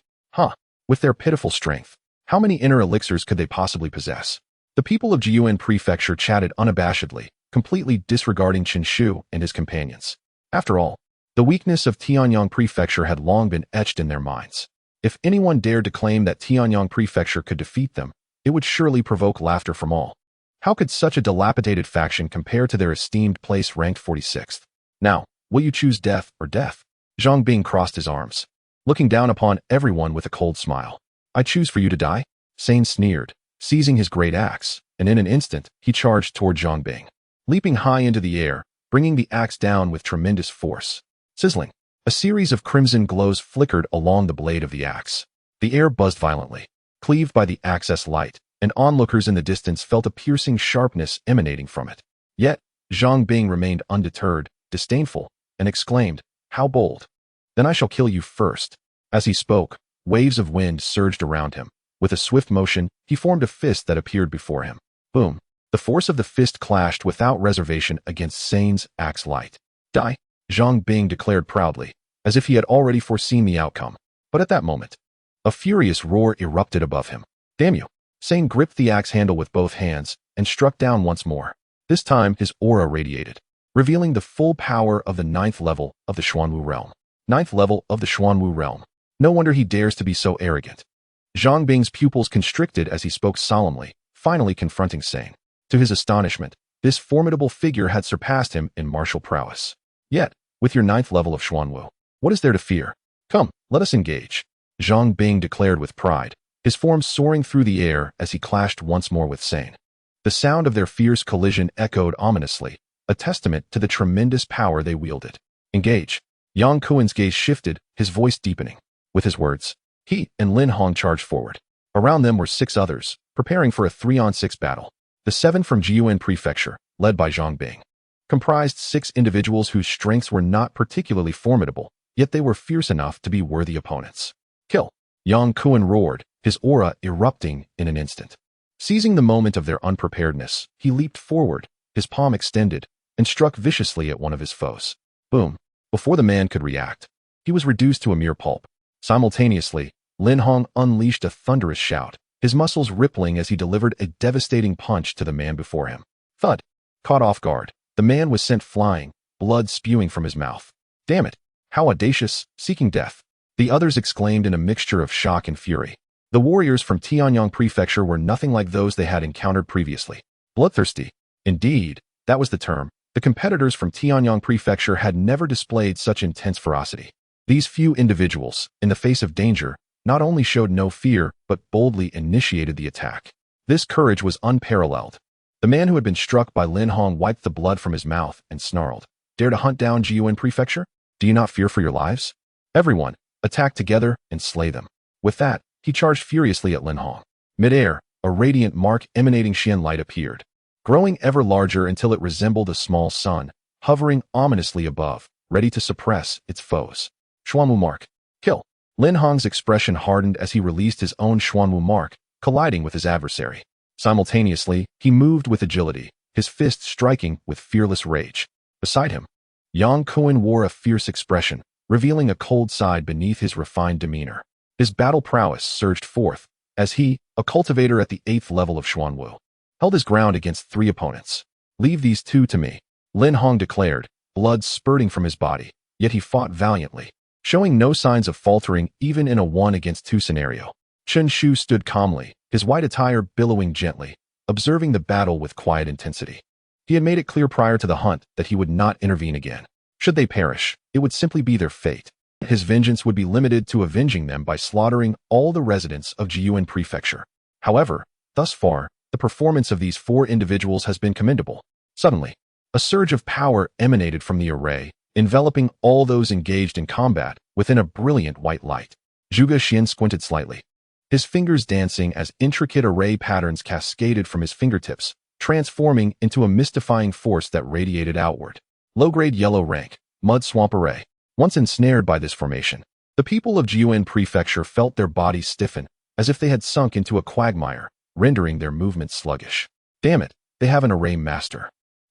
With their pitiful strength, how many inner elixirs could they possibly possess? The people of Jiuan Prefecture chatted unabashedly, completely disregarding Chen Shu and his companions. After all, the weakness of Tianyang Prefecture had long been etched in their minds. If anyone dared to claim that Tianyang Prefecture could defeat them, it would surely provoke laughter from all. How could such a dilapidated faction compare to their esteemed place ranked 46th? Now, will you choose death or death? Zhang Bing crossed his arms, looking down upon everyone with a cold smile. I choose for you to die? Sane sneered, seizing his great axe, and in an instant, he charged toward Zhang Bing, leaping high into the air, bringing the axe down with tremendous force. Sizzling, a series of crimson glows flickered along the blade of the axe. The air buzzed violently, cleaved by the axe's light, and onlookers in the distance felt a piercing sharpness emanating from it. Yet, Zhang Bing remained undeterred, disdainful, and exclaimed, "How bold! Then I shall kill you first." As he spoke, waves of wind surged around him. With a swift motion, he formed a fist that appeared before him. Boom! The force of the fist clashed without reservation against Sane's axe light. Die! Zhang Bing declared proudly, as if he had already foreseen the outcome. But at that moment, a furious roar erupted above him. Damn you! Sane gripped the axe handle with both hands and struck down once more. This time, his aura radiated, revealing the full power of the 9th level of the Xuanwu realm. 9th level of the Xuanwu realm. No wonder he dares to be so arrogant. Zhang Bing's pupils constricted as he spoke solemnly, finally confronting Sane. To his astonishment, this formidable figure had surpassed him in martial prowess. Yet, with your 9th level of Xuanwu, what is there to fear? Come, let us engage. Zhang Bing declared with pride, his form soaring through the air as he clashed once more with Sane. The sound of their fierce collision echoed ominously, a testament to the tremendous power they wielded. Engage. Yang Kuan's gaze shifted, his voice deepening. With his words, he and Lin Hong charged forward. Around them were 6 others, preparing for a 3-on-6 battle. The 7 from Jiuan Prefecture, led by Zhang Bing, comprised 6 individuals whose strengths were not particularly formidable, yet they were fierce enough to be worthy opponents. Kill! Yang Kuan roared, his aura erupting in an instant. Seizing the moment of their unpreparedness, he leaped forward, his palm extended, and struck viciously at one of his foes. Boom! Before the man could react, he was reduced to a mere pulp. Simultaneously, Lin Hong unleashed a thunderous shout, his muscles rippling as he delivered a devastating punch to the man before him. Thud! Caught off guard, the man was sent flying, blood spewing from his mouth. Damn it! How audacious, seeking death! The others exclaimed in a mixture of shock and fury. The warriors from Tianyang Prefecture were nothing like those they had encountered previously. Bloodthirsty. Indeed, that was the term. The competitors from Tianyang Prefecture had never displayed such intense ferocity. These few individuals, in the face of danger, not only showed no fear, but boldly initiated the attack. This courage was unparalleled. The man who had been struck by Lin Hong wiped the blood from his mouth and snarled. Dare to hunt down Jiuan Prefecture? Do you not fear for your lives? Everyone, attack together and slay them. With that, he charged furiously at Lin Hong. Mid-air, a radiant mark emanating Xian light appeared, growing ever larger until it resembled a small sun, hovering ominously above, ready to suppress its foes. Xuanwu mark. Kill. Lin Hong's expression hardened as he released his own Xuanwu mark, colliding with his adversary. Simultaneously, he moved with agility, his fist striking with fearless rage. Beside him, Yang Kuan wore a fierce expression, revealing a cold side beneath his refined demeanor. His battle prowess surged forth, as he, a cultivator at the 8th level of Xuanwu, held his ground against 3 opponents. Leave these 2 to me, Lin Hong declared, blood spurting from his body, yet he fought valiantly, showing no signs of faltering even in a 1-against-2 scenario. Chen Shu stood calmly, his white attire billowing gently, observing the battle with quiet intensity. He had made it clear prior to the hunt that he would not intervene again. Should they perish, it would simply be their fate. His vengeance would be limited to avenging them by slaughtering all the residents of Jiyuan Prefecture. However, thus far, the performance of these 4 individuals has been commendable. Suddenly, a surge of power emanated from the array, enveloping all those engaged in combat within a brilliant white light. Zhuge Xian squinted slightly, his fingers dancing as intricate array patterns cascaded from his fingertips, transforming into a mystifying force that radiated outward. Low-grade yellow rank, mud swamp array. Once ensnared by this formation, the people of Jiyuan Prefecture felt their bodies stiffen, as if they had sunk into a quagmire, rendering their movements sluggish. Damn it, they have an array master.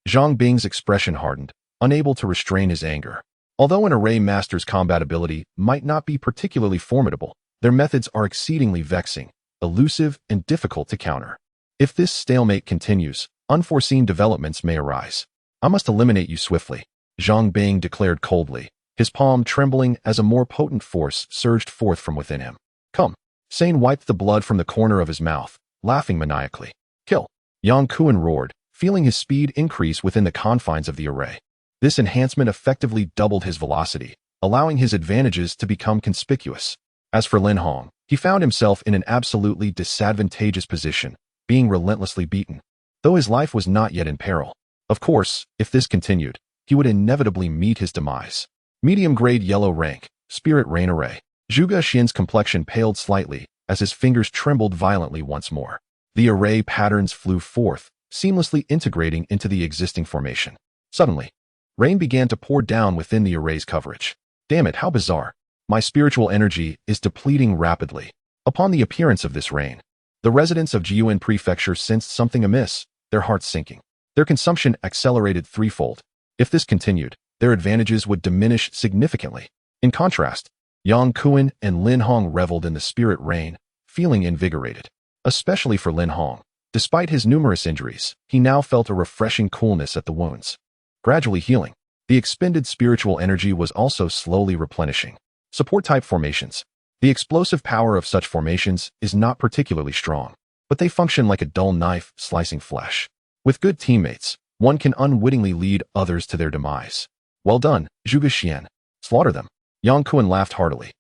Zhang Bing's expression hardened, unable to restrain his anger. Although an array master's combat ability might not be particularly formidable, their methods are exceedingly vexing, elusive, and difficult to counter. If this stalemate continues, unforeseen developments may arise. I must eliminate you swiftly, Zhang Bing declared coldly, his palm trembling as a more potent force surged forth from within him. Come. Sane wiped the blood from the corner of his mouth, laughing maniacally. Kill. Yang Kuan roared, feeling his speed increase within the confines of the array. This enhancement effectively doubled his velocity, allowing his advantages to become conspicuous. As for Lin Hong, he found himself in an absolutely disadvantageous position, being relentlessly beaten, though his life was not yet in peril. Of course, if this continued, he would inevitably meet his demise. Medium-grade yellow rank, Spirit Rain Array. Zhuge Xian's complexion paled slightly as his fingers trembled violently once more. The array patterns flew forth, seamlessly integrating into the existing formation. Suddenly, rain began to pour down within the array's coverage. Damn it, how bizarre. My spiritual energy is depleting rapidly. Upon the appearance of this rain, the residents of Jiyuan Prefecture sensed something amiss, their hearts sinking. Their consumption accelerated threefold. If this continued, their advantages would diminish significantly. In contrast, Yang Kuan and Lin Hong reveled in the spirit rain, feeling invigorated. Especially for Lin Hong. Despite his numerous injuries, he now felt a refreshing coolness at the wounds. Gradually healing, the expended spiritual energy was also slowly replenishing. Support-type formations. The explosive power of such formations is not particularly strong, but they function like a dull knife slicing flesh. With good teammates, one can unwittingly lead others to their demise. Well done, Zhuge Xian. Slaughter them. Yang Kuan laughed heartily,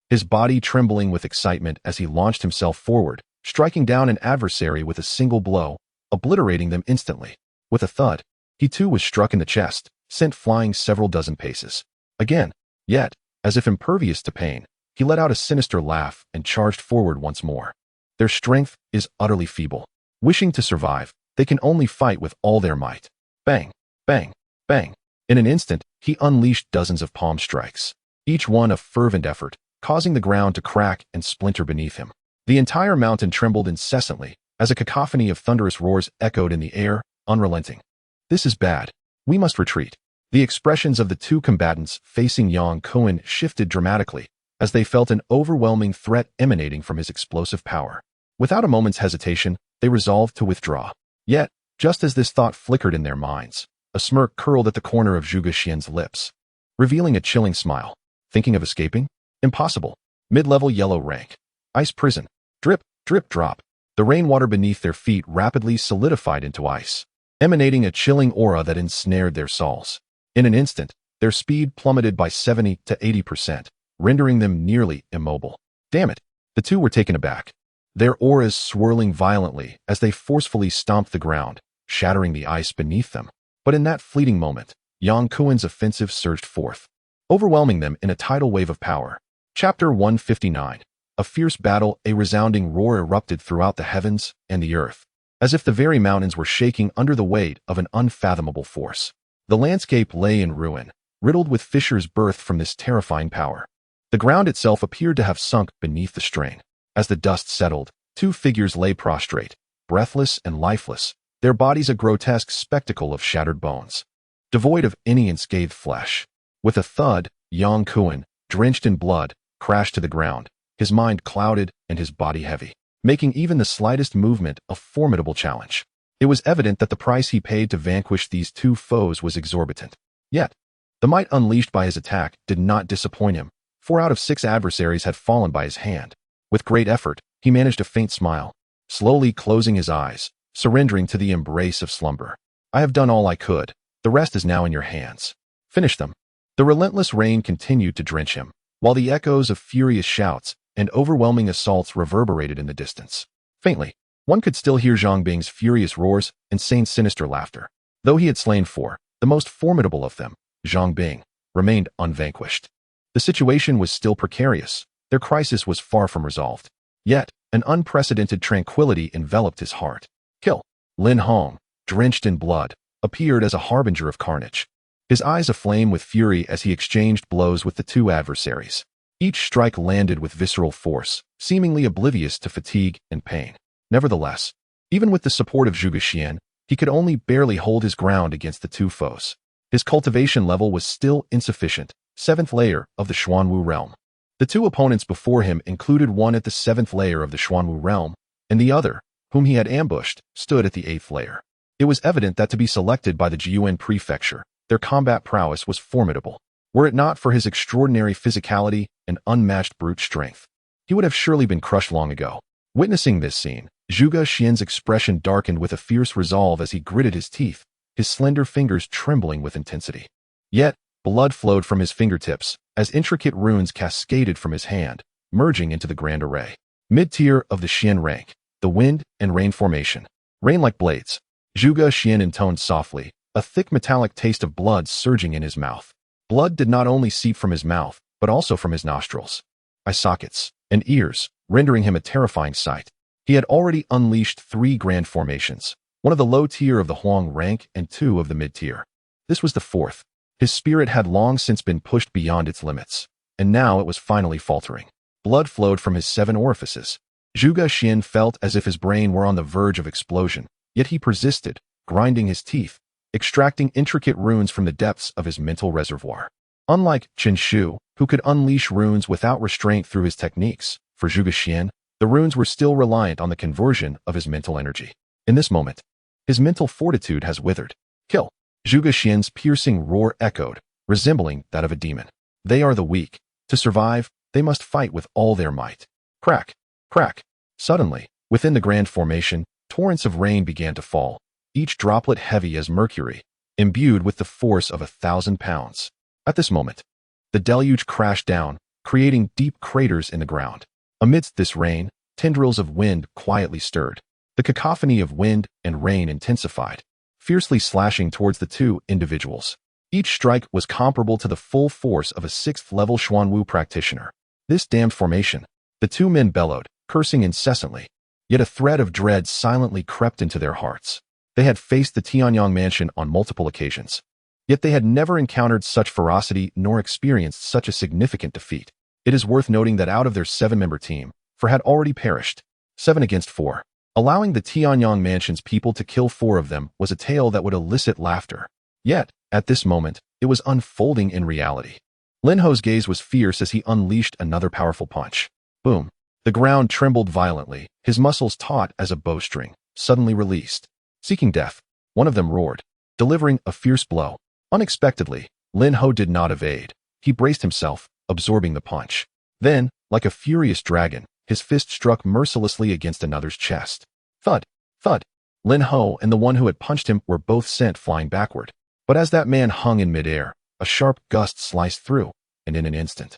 his body trembling with excitement as he launched himself forward, striking down an adversary with a single blow, obliterating them instantly. With a thud, he too was struck in the chest, sent flying several dozen paces. Again, yet, as if impervious to pain, he let out a sinister laugh and charged forward once more. Their strength is utterly feeble. Wishing to survive, they can only fight with all their might. Bang, bang, bang. In an instant, he unleashed dozens of palm strikes, each one a fervent effort, causing the ground to crack and splinter beneath him. The entire mountain trembled incessantly, as a cacophony of thunderous roars echoed in the air, unrelenting. This is bad. We must retreat. The expressions of the 2 combatants facing Yang Kuan shifted dramatically, as they felt an overwhelming threat emanating from his explosive power. Without a moment's hesitation, they resolved to withdraw. Yet, just as this thought flickered in their minds, a smirk curled at the corner of Zhuge Xian's lips, revealing a chilling smile. Thinking of escaping? Impossible. Mid-level yellow rank. Ice prison. Drip, drip, drop. The rainwater beneath their feet rapidly solidified into ice, emanating a chilling aura that ensnared their souls. In an instant, their speed plummeted by 70 to 80%, rendering them nearly immobile. Damn it. The 2 were taken aback, their auras swirling violently as they forcefully stomped the ground, shattering the ice beneath them. But in that fleeting moment, Yang Kuan's offensive surged forth, overwhelming them in a tidal wave of power. Chapter 159. A fierce battle, a resounding roar erupted throughout the heavens and the earth, as if the very mountains were shaking under the weight of an unfathomable force. The landscape lay in ruin, riddled with fissures birthed from this terrifying power. The ground itself appeared to have sunk beneath the strain. As the dust settled, two figures lay prostrate, breathless and lifeless, their bodies a grotesque spectacle of shattered bones, devoid of any unscathed flesh. With a thud, Yang Kuan, drenched in blood, crashed to the ground, his mind clouded and his body heavy, making even the slightest movement a formidable challenge. It was evident that the price he paid to vanquish these two foes was exorbitant. Yet, the might unleashed by his attack did not disappoint him. 4 out of 6 adversaries had fallen by his hand. With great effort, he managed a faint smile, slowly closing his eyes, surrendering to the embrace of slumber. I have done all I could. The rest is now in your hands. Finish them. The relentless rain continued to drench him, while the echoes of furious shouts and overwhelming assaults reverberated in the distance. Faintly, one could still hear Zhang Bing's furious roars and Sane's sinister laughter. Though he had slain 4, the most formidable of them, Zhang Bing, remained unvanquished. The situation was still precarious. Their crisis was far from resolved. Yet, an unprecedented tranquility enveloped his heart. Kill. Lin Hong, drenched in blood, appeared as a harbinger of carnage, his eyes aflame with fury as he exchanged blows with the two adversaries. Each strike landed with visceral force, seemingly oblivious to fatigue and pain. Nevertheless, even with the support of Zhuge Xian, he could only barely hold his ground against the two foes. His cultivation level was still insufficient, 7th layer of the Xuanwu realm. The two opponents before him included one at the 7th layer of the Xuanwu realm, and the other, whom he had ambushed, stood at the 8th layer. It was evident that to be selected by the Jiyuan prefecture, their combat prowess was formidable. Were it not for his extraordinary physicality and unmatched brute strength, he would have surely been crushed long ago. Witnessing this scene, Zhuge Xian's expression darkened with a fierce resolve as he gritted his teeth, his slender fingers trembling with intensity. Yet, blood flowed from his fingertips as intricate runes cascaded from his hand, merging into the grand array. Mid-tier of the Xian rank, the wind and rain formation. Rain like blades. Zhuge Xian intoned softly, a thick metallic taste of blood surging in his mouth. Blood did not only seep from his mouth, but also from his nostrils, eye sockets, and ears, rendering him a terrifying sight. He had already unleashed 3 grand formations, one of the low tier of the Huang rank and 2 of the mid-tier. This was the 4th. His spirit had long since been pushed beyond its limits, and now it was finally faltering. Blood flowed from his 7 orifices. Zhuge Xian felt as if his brain were on the verge of explosion, yet he persisted, grinding his teeth, extracting intricate runes from the depths of his mental reservoir. Unlike Chen Shu, who could unleash runes without restraint through his techniques, for Zhuge Xian, the runes were still reliant on the conversion of his mental energy. In this moment, his mental fortitude has withered. Kill. Zhuge Xian's piercing roar echoed, resembling that of a demon. They are the weak. To survive, they must fight with all their might. Crack. Crack. Suddenly, within the grand formation, torrents of rain began to fall, each droplet heavy as mercury, imbued with the force of 1,000 pounds. At this moment, the deluge crashed down, creating deep craters in the ground. Amidst this rain, tendrils of wind quietly stirred. The cacophony of wind and rain intensified, fiercely slashing towards the two individuals. Each strike was comparable to the full force of a 6th-level Xuanwu practitioner. This damned formation. The two men bellowed, cursing incessantly. Yet a thread of dread silently crept into their hearts. They had faced the Tianyang mansion on multiple occasions. Yet they had never encountered such ferocity nor experienced such a significant defeat. It is worth noting that out of their 7-member team, 4 had already perished. 7 against 4. Allowing the Tianyang mansion's people to kill 4 of them was a tale that would elicit laughter. Yet, at this moment, it was unfolding in reality. Lin Ho's gaze was fierce as he unleashed another powerful punch. Boom. The ground trembled violently, his muscles taut as a bowstring, suddenly released. Seeking death, one of them roared, delivering a fierce blow. Unexpectedly, Lin Ho did not evade. He braced himself, absorbing the punch. Then, like a furious dragon, his fist struck mercilessly against another's chest. Thud, thud. Lin Ho and the one who had punched him were both sent flying backward. But as that man hung in midair, a sharp gust sliced through, and in an instant,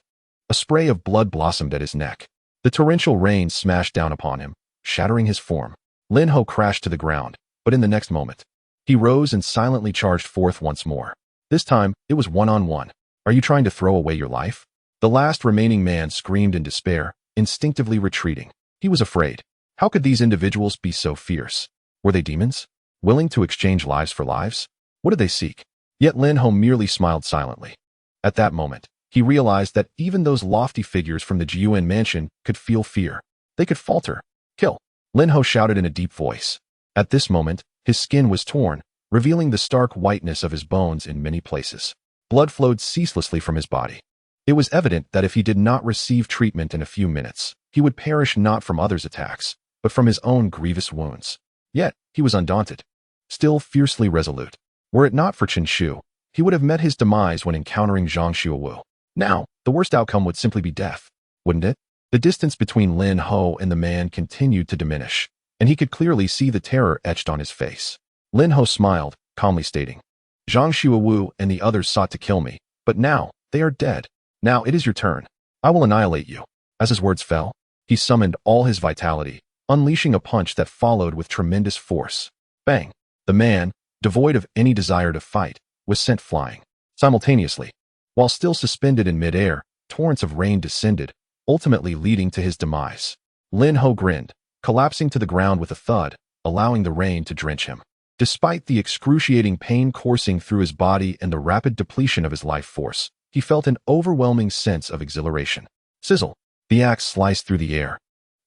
a spray of blood blossomed at his neck. The torrential rain smashed down upon him, shattering his form. Lin Ho crashed to the ground, but in the next moment, he rose and silently charged forth once more. This time, it was one-on-one. Are you trying to throw away your life? The last remaining man screamed in despair, instinctively retreating. He was afraid. How could these individuals be so fierce? Were they demons? Willing to exchange lives for lives? What did they seek? Yet Lin Ho merely smiled silently. At that moment, he realized that even those lofty figures from the Jiuan mansion could feel fear. They could falter. Kill! Lin Ho shouted in a deep voice. At this moment, his skin was torn, revealing the stark whiteness of his bones in many places. Blood flowed ceaselessly from his body. It was evident that if he did not receive treatment in a few minutes, he would perish not from others' attacks, but from his own grievous wounds. Yet, he was undaunted, still fiercely resolute. Were it not for Chen Shu, he would have met his demise when encountering Zhang Xuewu. Now, the worst outcome would simply be death, wouldn't it? The distance between Lin Ho and the man continued to diminish, and he could clearly see the terror etched on his face. Lin Ho smiled, calmly stating, Zhang Xuewu and the others sought to kill me, but now, they are dead. Now it is your turn. I will annihilate you. As his words fell, he summoned all his vitality, unleashing a punch that followed with tremendous force. Bang! The man, devoid of any desire to fight, was sent flying. Simultaneously, while still suspended in midair, torrents of rain descended, ultimately leading to his demise. Lin Ho grinned, collapsing to the ground with a thud, allowing the rain to drench him. Despite the excruciating pain coursing through his body and the rapid depletion of his life force, he felt an overwhelming sense of exhilaration. Sizzle! The axe sliced through the air,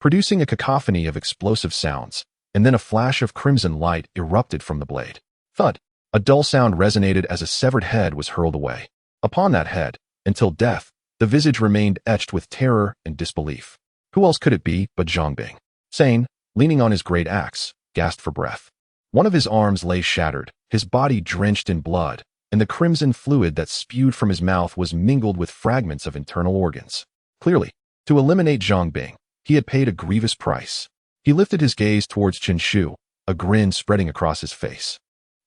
producing a cacophony of explosive sounds, and then a flash of crimson light erupted from the blade. Thud! A dull sound resonated as a severed head was hurled away. Upon that head, until death, the visage remained etched with terror and disbelief. Who else could it be but Zhang Bing? Sane, leaning on his great axe, gasped for breath. One of his arms lay shattered, his body drenched in blood, and the crimson fluid that spewed from his mouth was mingled with fragments of internal organs. Clearly, to eliminate Zhang Bing, he had paid a grievous price. He lifted his gaze towards Chen Shu, a grin spreading across his face.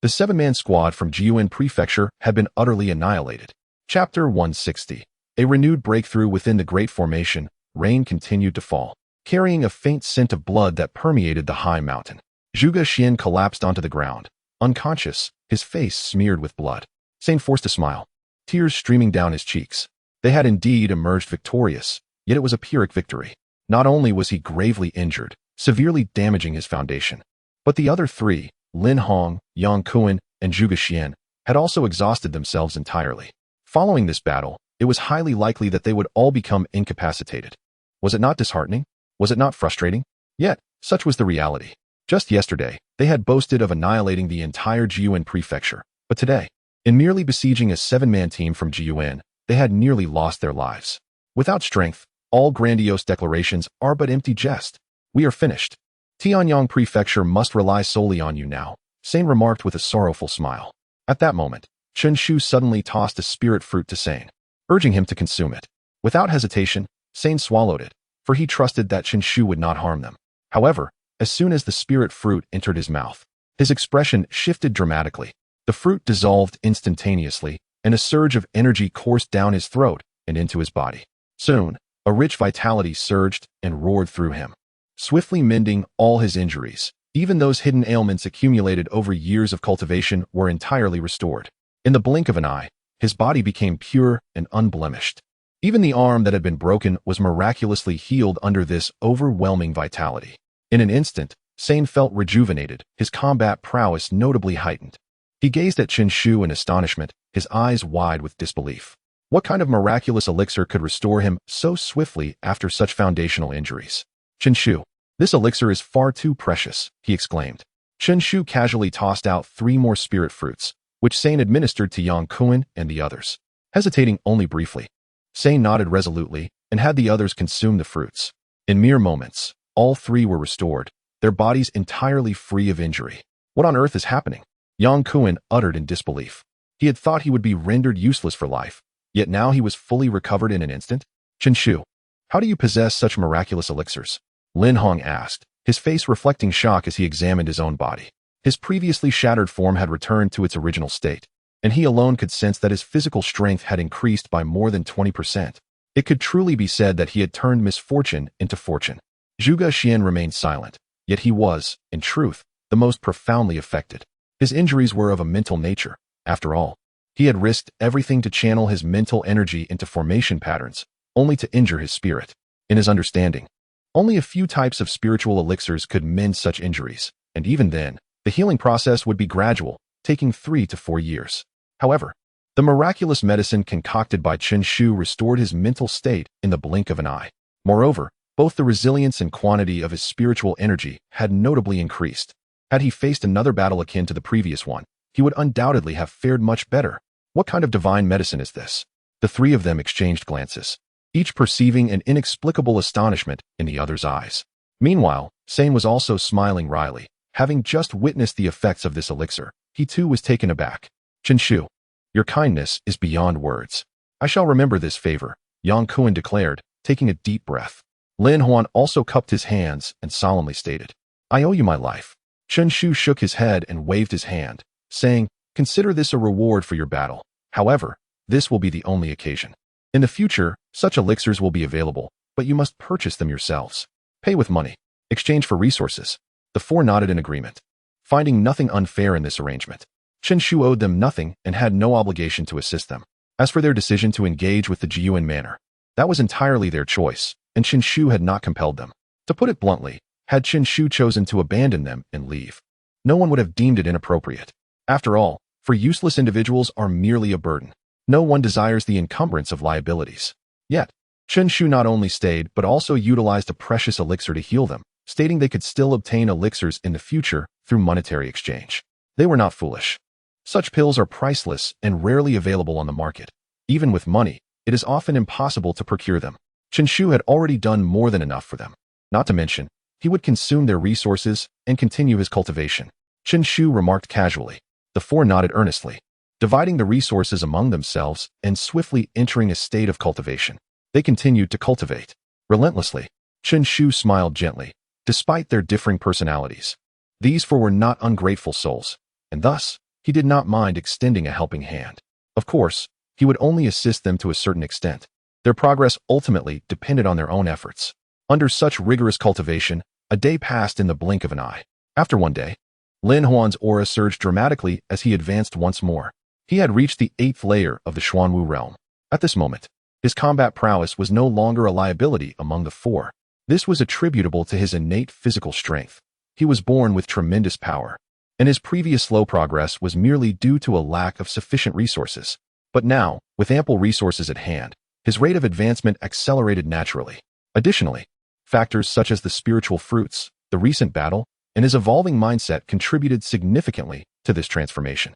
The seven-man squad from Jiuan Prefecture had been utterly annihilated. Chapter 160. A renewed breakthrough within the Great Formation, rain continued to fall, carrying a faint scent of blood that permeated the high mountain. Zhuge Xian collapsed onto the ground, unconscious, his face smeared with blood. Sane forced a smile, tears streaming down his cheeks. They had indeed emerged victorious, yet it was a Pyrrhic victory. Not only was he gravely injured, severely damaging his foundation, but the other three, Lin Hong, Yang Kuan, and Zhuge Xian, had also exhausted themselves entirely. Following this battle, it was highly likely that they would all become incapacitated. Was it not disheartening? Was it not frustrating? Yet, such was the reality. Just yesterday, they had boasted of annihilating the entire Jiuan Prefecture, but today, in merely besieging a seven-man team from Jiuan, they had nearly lost their lives. Without strength, all grandiose declarations are but empty jest. We are finished. Tianyang Prefecture must rely solely on you now, Sane remarked with a sorrowful smile. At that moment, Chen Shu suddenly tossed a spirit fruit to Sane, urging him to consume it. Without hesitation, Sane swallowed it, for he trusted that Chen Shu would not harm them. However, as soon as the spirit fruit entered his mouth, his expression shifted dramatically. The fruit dissolved instantaneously, and a surge of energy coursed down his throat and into his body. Soon, a rich vitality surged and roared through him, swiftly mending all his injuries. Even those hidden ailments accumulated over years of cultivation were entirely restored. In the blink of an eye, his body became pure and unblemished. Even the arm that had been broken was miraculously healed under this overwhelming vitality. In an instant, Sane felt rejuvenated, his combat prowess notably heightened. He gazed at Chen Shu in astonishment, his eyes wide with disbelief. What kind of miraculous elixir could restore him so swiftly after such foundational injuries? Chen Shu, this elixir is far too precious, he exclaimed. Chen Shu casually tossed out 3 more spirit fruits, which Sane administered to Yang Kuan and the others. Hesitating only briefly, Sane nodded resolutely and had the others consume the fruits. In mere moments, all 3 were restored, their bodies entirely free of injury. What on earth is happening? Yang Kuan uttered in disbelief. He had thought he would be rendered useless for life, yet now he was fully recovered in an instant. Chen Shu, how do you possess such miraculous elixirs? Lin Hong asked, his face reflecting shock as he examined his own body. His previously shattered form had returned to its original state, and he alone could sense that his physical strength had increased by more than 20%. It could truly be said that he had turned misfortune into fortune. Zhuge Xian remained silent, yet he was, in truth, the most profoundly affected. His injuries were of a mental nature. After all, he had risked everything to channel his mental energy into formation patterns, only to injure his spirit. In his understanding, only a few types of spiritual elixirs could mend such injuries, and even then, the healing process would be gradual, taking 3 to 4 years. However, the miraculous medicine concocted by Chen Shu restored his mental state in the blink of an eye. Moreover, both the resilience and quantity of his spiritual energy had notably increased. Had he faced another battle akin to the previous one, he would undoubtedly have fared much better. What kind of divine medicine is this? The three of them exchanged glances, each perceiving an inexplicable astonishment in the other's eyes. Meanwhile, Sane was also smiling wryly. Having just witnessed the effects of this elixir, he too was taken aback. Chen Shu, your kindness is beyond words. I shall remember this favor, Yang Kuan declared, taking a deep breath. Lin Huan also cupped his hands and solemnly stated, I owe you my life. Chen Shu shook his head and waved his hand, saying, consider this a reward for your battle. However, this will be the only occasion. In the future, such elixirs will be available, but you must purchase them yourselves. Pay with money. Exchange for resources. The four nodded in agreement, finding nothing unfair in this arrangement. Chen Shu owed them nothing and had no obligation to assist them. As for their decision to engage with the Jiyuan manor, that was entirely their choice, and Chen Shu had not compelled them. To put it bluntly, had Chen Shu chosen to abandon them and leave, no one would have deemed it inappropriate. After all, for useless individuals are merely a burden. No one desires the encumbrance of liabilities. Yet, Chen Shu not only stayed but also utilized a precious elixir to heal them, stating they could still obtain elixirs in the future through monetary exchange. They were not foolish. Such pills are priceless and rarely available on the market. Even with money, it is often impossible to procure them. Chen Shu had already done more than enough for them. Not to mention, he would consume their resources and continue his cultivation. Chen Shu remarked casually. The four nodded earnestly, dividing the resources among themselves and swiftly entering a state of cultivation. They continued to cultivate. Relentlessly, Chen Shu smiled gently, despite their differing personalities. These four were not ungrateful souls, and thus, he did not mind extending a helping hand. Of course, he would only assist them to a certain extent. Their progress ultimately depended on their own efforts. Under such rigorous cultivation, a day passed in the blink of an eye. After one day, Lin Huan's aura surged dramatically as he advanced once more. He had reached the 8th layer of the Xuanwu realm. At this moment, his combat prowess was no longer a liability among the four. This was attributable to his innate physical strength. He was born with tremendous power, and his previous slow progress was merely due to a lack of sufficient resources. But now, with ample resources at hand, his rate of advancement accelerated naturally. Additionally, factors such as the spiritual fruits, the recent battle, and his evolving mindset contributed significantly to this transformation.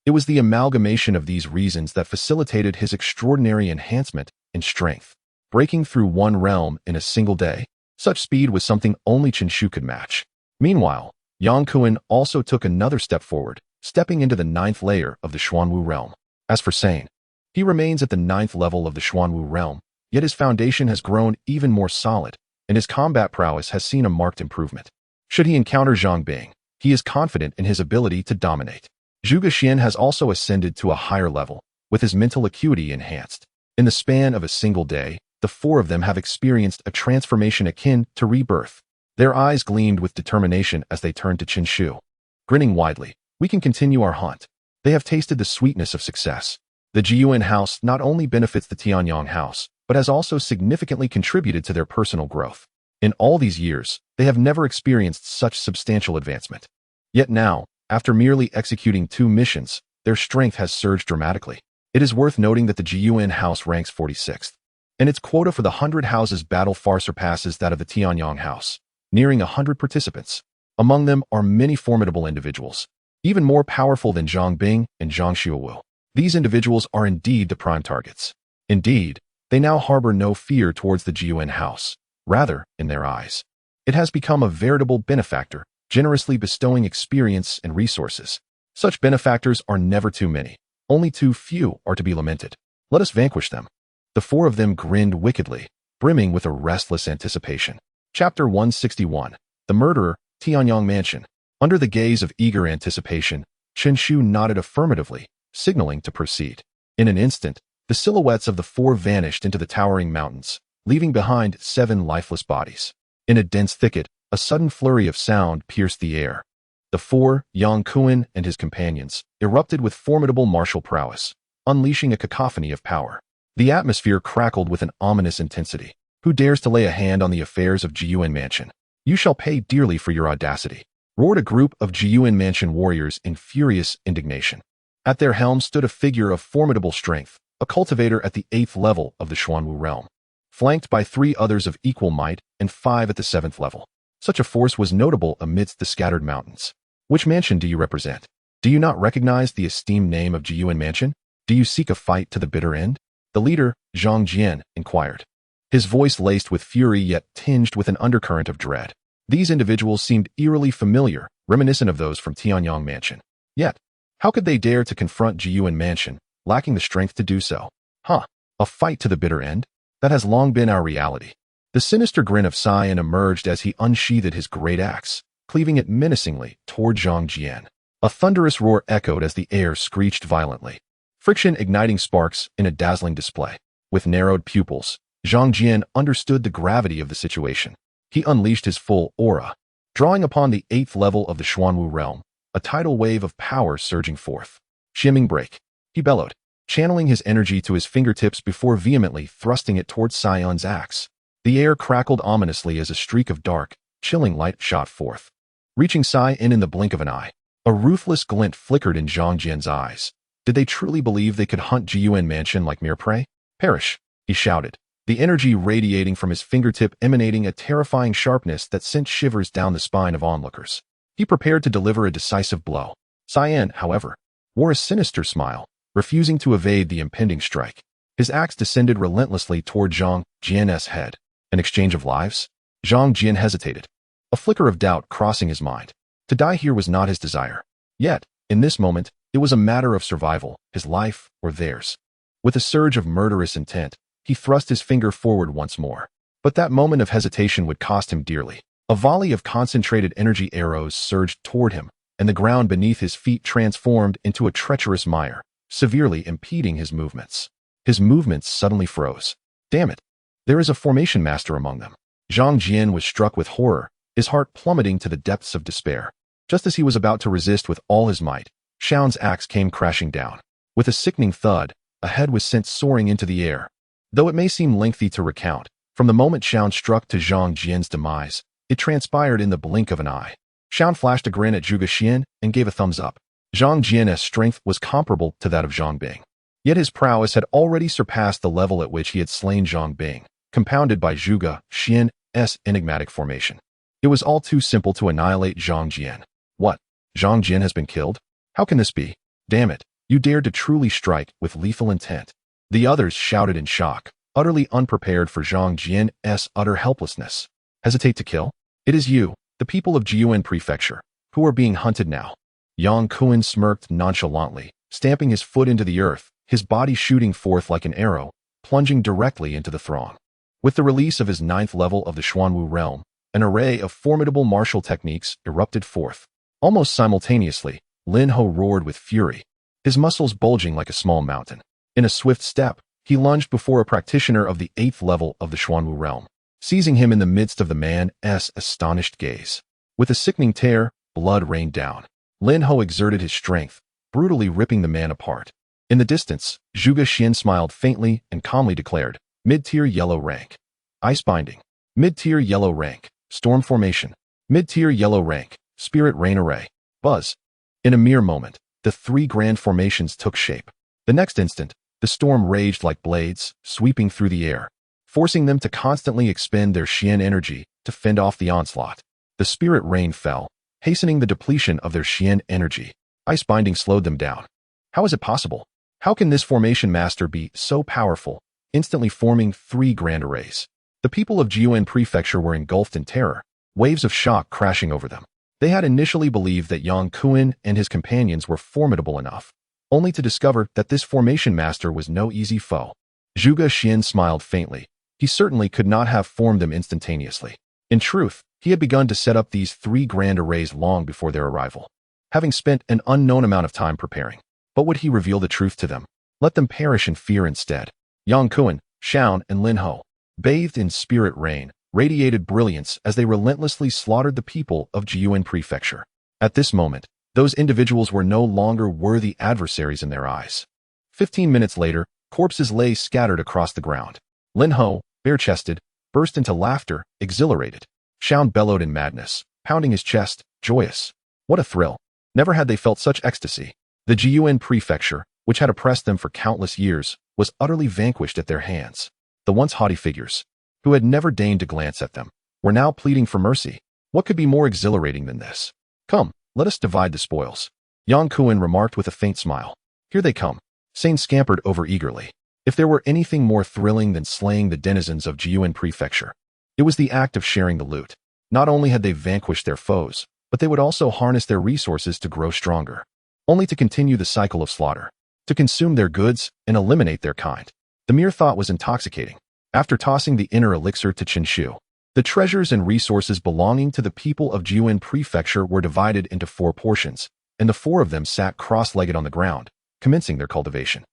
It was the amalgamation of these reasons that facilitated his extraordinary enhancement in strength. Breaking through one realm in a single day, such speed was something only Chen Shu could match. Meanwhile, Yang Kuan also took another step forward, stepping into the 9th layer of the Xuanwu realm. As for Sane, he remains at the 9th level of the Xuanwu realm, yet his foundation has grown even more solid, and his combat prowess has seen a marked improvement. Should he encounter Zhang Bing, he is confident in his ability to dominate. Zhuge Xian has also ascended to a higher level, with his mental acuity enhanced. In the span of a single day, the four of them have experienced a transformation akin to rebirth. Their eyes gleamed with determination as they turned to Chen Shu. Grinning widely, we can continue our hunt. They have tasted the sweetness of success. The Jiyuan house not only benefits the Tianyang house, but has also significantly contributed to their personal growth. In all these years, they have never experienced such substantial advancement. Yet now, after merely executing 2 missions, their strength has surged dramatically. It is worth noting that the Jiyuan house ranks 46th, and its quota for the 100 houses battle far surpasses that of the Tianyang house, nearing 100 participants. Among them are many formidable individuals, even more powerful than Zhang Bing and Zhang Xuewu. These individuals are indeed the prime targets. Indeed, they now harbor no fear towards the Jiyuan house. Rather, in their eyes, it has become a veritable benefactor, generously bestowing experience and resources. Such benefactors are never too many. Only too few are to be lamented. Let us vanquish them. The four of them grinned wickedly, brimming with a restless anticipation. Chapter 161. The Murderer, Tianyang Mansion. Under the gaze of eager anticipation, Chen Shu nodded affirmatively, signaling to proceed. In an instant, the silhouettes of the four vanished into the towering mountains, leaving behind 7 lifeless bodies. In a dense thicket, a sudden flurry of sound pierced the air. The four, Yang Kuan and his companions, erupted with formidable martial prowess, unleashing a cacophony of power. The atmosphere crackled with an ominous intensity. Who dares to lay a hand on the affairs of Jiyuan Mansion? You shall pay dearly for your audacity, roared a group of Jiyuan Mansion warriors in furious indignation. At their helm stood a figure of formidable strength, a cultivator at the 8th level of the Xuanwu realm, flanked by 3 others of equal might and 5 at the 7th level. Such a force was notable amidst the scattered mountains. Which mansion do you represent? Do you not recognize the esteemed name of Jiyuan Mansion? Do you seek a fight to the bitter end? The leader, Zhang Jian, inquired, his voice laced with fury yet tinged with an undercurrent of dread. These individuals seemed eerily familiar, reminiscent of those from Tianyang Mansion. Yet, how could they dare to confront Jiyuan Mansion, lacking the strength to do so? A fight to the bitter end? That has long been our reality. The sinister grin of Cyan emerged as he unsheathed his great axe, cleaving it menacingly toward Zhang Jian. A thunderous roar echoed as the air screeched violently, friction igniting sparks in a dazzling display. With narrowed pupils, Zhang Jian understood the gravity of the situation. He unleashed his full aura, drawing upon the 8th level of the Xuanwu realm, a tidal wave of power surging forth. Shimming break, he bellowed, channeling his energy to his fingertips before vehemently thrusting it towards Cyan's axe. The air crackled ominously as a streak of dark, chilling light shot forth, reaching Cyan in the blink of an eye. A ruthless glint flickered in Zhang Jian's eyes. Did they truly believe they could hunt Jiyuan Mansion like mere prey? Perish, he shouted, the energy radiating from his fingertip emanating a terrifying sharpness that sent shivers down the spine of onlookers. He prepared to deliver a decisive blow. Cyan, however, wore a sinister smile, refusing to evade the impending strike. His axe descended relentlessly toward Zhang Jian's head. An exchange of lives? Zhang Jian hesitated, a flicker of doubt crossing his mind. To die here was not his desire. Yet, in this moment, it was a matter of survival, his life or theirs. With a surge of murderous intent, he thrust his finger forward once more. But that moment of hesitation would cost him dearly. A volley of concentrated energy arrows surged toward him, and the ground beneath his feet transformed into a treacherous mire, severely impeding his movements. His movements suddenly froze. Damn it! There is a formation master among them. Zhang Jian was struck with horror, his heart plummeting to the depths of despair. Just as he was about to resist with all his might, Xiao's axe came crashing down. With a sickening thud, a head was sent soaring into the air. Though it may seem lengthy to recount, from the moment Xiao struck to Zhang Jian's demise, it transpired in the blink of an eye. Xiao flashed a grin at Zhuge Xian and gave a thumbs up. Zhang Jian's strength was comparable to that of Zhang Bing. Yet his prowess had already surpassed the level at which he had slain Zhang Bing, compounded by Zhuge Xian's enigmatic formation. It was all too simple to annihilate Zhang Jian. What? Zhang Jian has been killed? How can this be? Damn it, you dared to truly strike with lethal intent. The others shouted in shock, utterly unprepared for Zhang Jian's utter helplessness. Hesitate to kill? It is you, the people of Jiyuan Prefecture, who are being hunted now. Yang Kuan smirked nonchalantly, stamping his foot into the earth, his body shooting forth like an arrow, plunging directly into the throng. With the release of his 9th level of the Xuanwu realm, an array of formidable martial techniques erupted forth. Almost simultaneously, Lin Ho roared with fury, his muscles bulging like a small mountain. In a swift step, he lunged before a practitioner of the 8th level of the Xuanwu realm, seizing him in the midst of the man's astonished gaze. With a sickening tear, blood rained down. Lin Ho exerted his strength, brutally ripping the man apart. In the distance, Zhuge Xian smiled faintly and calmly declared, mid-tier yellow rank. Ice binding. Mid-tier yellow rank. Storm formation. Mid-tier yellow rank. Spirit rain array. Buzz. In a mere moment, the 3 grand formations took shape. The next instant, the storm raged like blades, sweeping through the air, forcing them to constantly expend their Xian energy to fend off the onslaught. The spirit rain fell, hastening the depletion of their Xian energy. Ice binding slowed them down. How is it possible? How can this formation master be so powerful, instantly forming 3 grand arrays? The people of Jiyuan Prefecture were engulfed in terror, waves of shock crashing over them. They had initially believed that Yang Kuan and his companions were formidable enough, only to discover that this formation master was no easy foe. Zhuge Xian smiled faintly. He certainly could not have formed them instantaneously. In truth, he had begun to set up these 3 grand arrays long before their arrival, having spent an unknown amount of time preparing. But would he reveal the truth to them? Let them perish in fear instead. Yang Kuan, Xiao, and Lin Ho, bathed in spirit rain, radiated brilliance as they relentlessly slaughtered the people of Jiyuan Prefecture. At this moment, those individuals were no longer worthy adversaries in their eyes. 15 minutes later, corpses lay scattered across the ground. Lin Ho, bare-chested, burst into laughter, exhilarated. Xian bellowed in madness, pounding his chest, joyous. What a thrill! Never had they felt such ecstasy. The Jiyuan prefecture, which had oppressed them for countless years, was utterly vanquished at their hands. The once haughty figures, who had never deigned to glance at them, were now pleading for mercy. What could be more exhilarating than this? Come, let us divide the spoils. Yang Kuan remarked with a faint smile. Here they come. Sane scampered over eagerly. If there were anything more thrilling than slaying the denizens of Jiyuan prefecture, it was the act of sharing the loot. Not only had they vanquished their foes, but they would also harness their resources to grow stronger, only to continue the cycle of slaughter, to consume their goods and eliminate their kind. The mere thought was intoxicating. After tossing the inner elixir to Qinshu, the treasures and resources belonging to the people of Jiyuan prefecture were divided into 4 portions, and the 4 of them sat cross-legged on the ground, commencing their cultivation.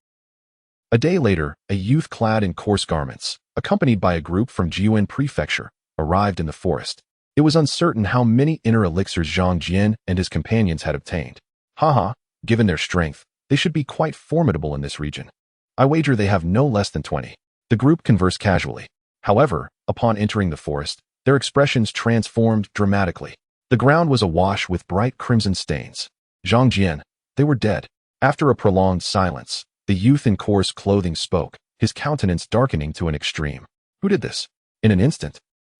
A day later, a youth clad in coarse garments, accompanied by a group from Jiyuan prefecture, arrived in the forest. It was uncertain how many inner elixirs Zhang Jian and his companions had obtained. Given their strength, they should be quite formidable in this region. I wager they have no less than 20. The group conversed casually. However, upon entering the forest, their expressions transformed dramatically. The ground was awash with bright crimson stains. Zhang Jian, they were dead. After a prolonged silence, the youth in coarse clothing spoke, his countenance darkening to an extreme. Who did this? In an instant,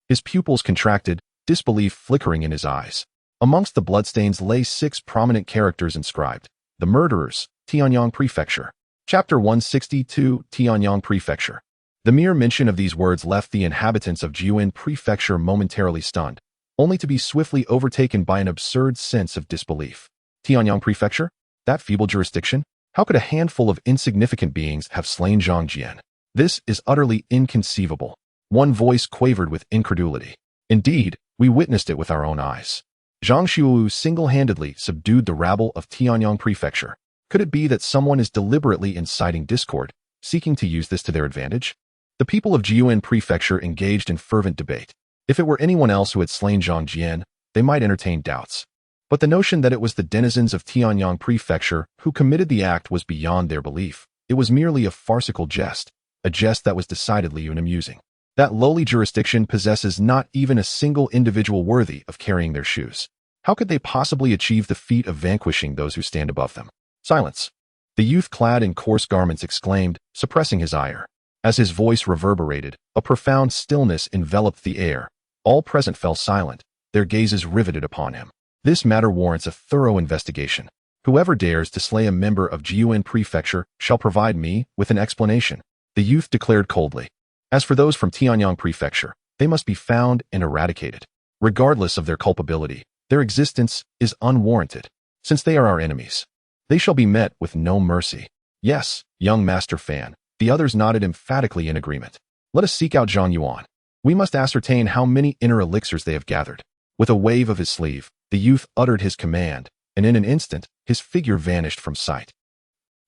his pupils contracted, disbelief flickering in his eyes. Amongst the bloodstains lay 6 prominent characters inscribed. The murderers, Tianyang Prefecture. Chapter 162, Tianyang Prefecture. The mere mention of these words left the inhabitants of Jiyuan Prefecture momentarily stunned, only to be swiftly overtaken by an absurd sense of disbelief. Tianyang Prefecture? That feeble jurisdiction? How could a handful of insignificant beings have slain Zhang Jian? This is utterly inconceivable. One voice quavered with incredulity. Indeed, we witnessed it with our own eyes. Zhang Shuwu single-handedly subdued the rabble of Tianyang Prefecture. Could it be that someone is deliberately inciting discord, seeking to use this to their advantage? The people of Jiyuan Prefecture engaged in fervent debate. If it were anyone else who had slain Zhang Jian, they might entertain doubts. But the notion that it was the denizens of Tianyang Prefecture who committed the act was beyond their belief. It was merely a farcical jest, a jest that was decidedly unamusing. That lowly jurisdiction possesses not even a single individual worthy of carrying their shoes. How could they possibly achieve the feat of vanquishing those who stand above them? Silence. The youth clad in coarse garments exclaimed, suppressing his ire. As his voice reverberated, a profound stillness enveloped the air. All present fell silent, their gazes riveted upon him. This matter warrants a thorough investigation. Whoever dares to slay a member of Jiyuan Prefecture shall provide me with an explanation, the youth declared coldly. As for those from Tianyang Prefecture, they must be found and eradicated. Regardless of their culpability, their existence is unwarranted. Since they are our enemies, they shall be met with no mercy. Yes, young Master Fan, the others nodded emphatically in agreement. Let us seek out Zhang Yuan. We must ascertain how many inner elixirs they have gathered. With a wave of his sleeve, the youth uttered his command, and in an instant, his figure vanished from sight.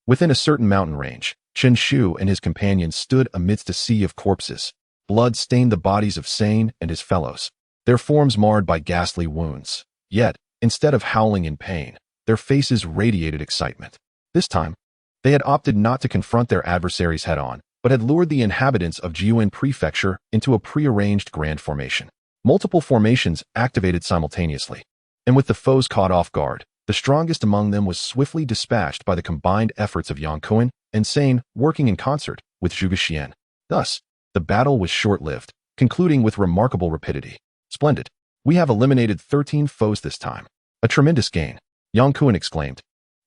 Within a certain mountain range, Chen Shu and his companions stood amidst a sea of corpses. Blood stained the bodies of Sane and his fellows, their forms marred by ghastly wounds. Yet, instead of howling in pain, their faces radiated excitement. This time, they had opted not to confront their adversaries head-on, but had lured the inhabitants of Jiyuan Prefecture into a prearranged grand formation. Multiple formations activated simultaneously, and with the foes caught off guard, the strongest among them was swiftly dispatched by the combined efforts of Yang Kuan and Sane working in concert with Zhuge Xian. Thus, the battle was short-lived, concluding with remarkable rapidity. Splendid. We have eliminated 13 foes this time. A tremendous gain, Yang Kuan exclaimed,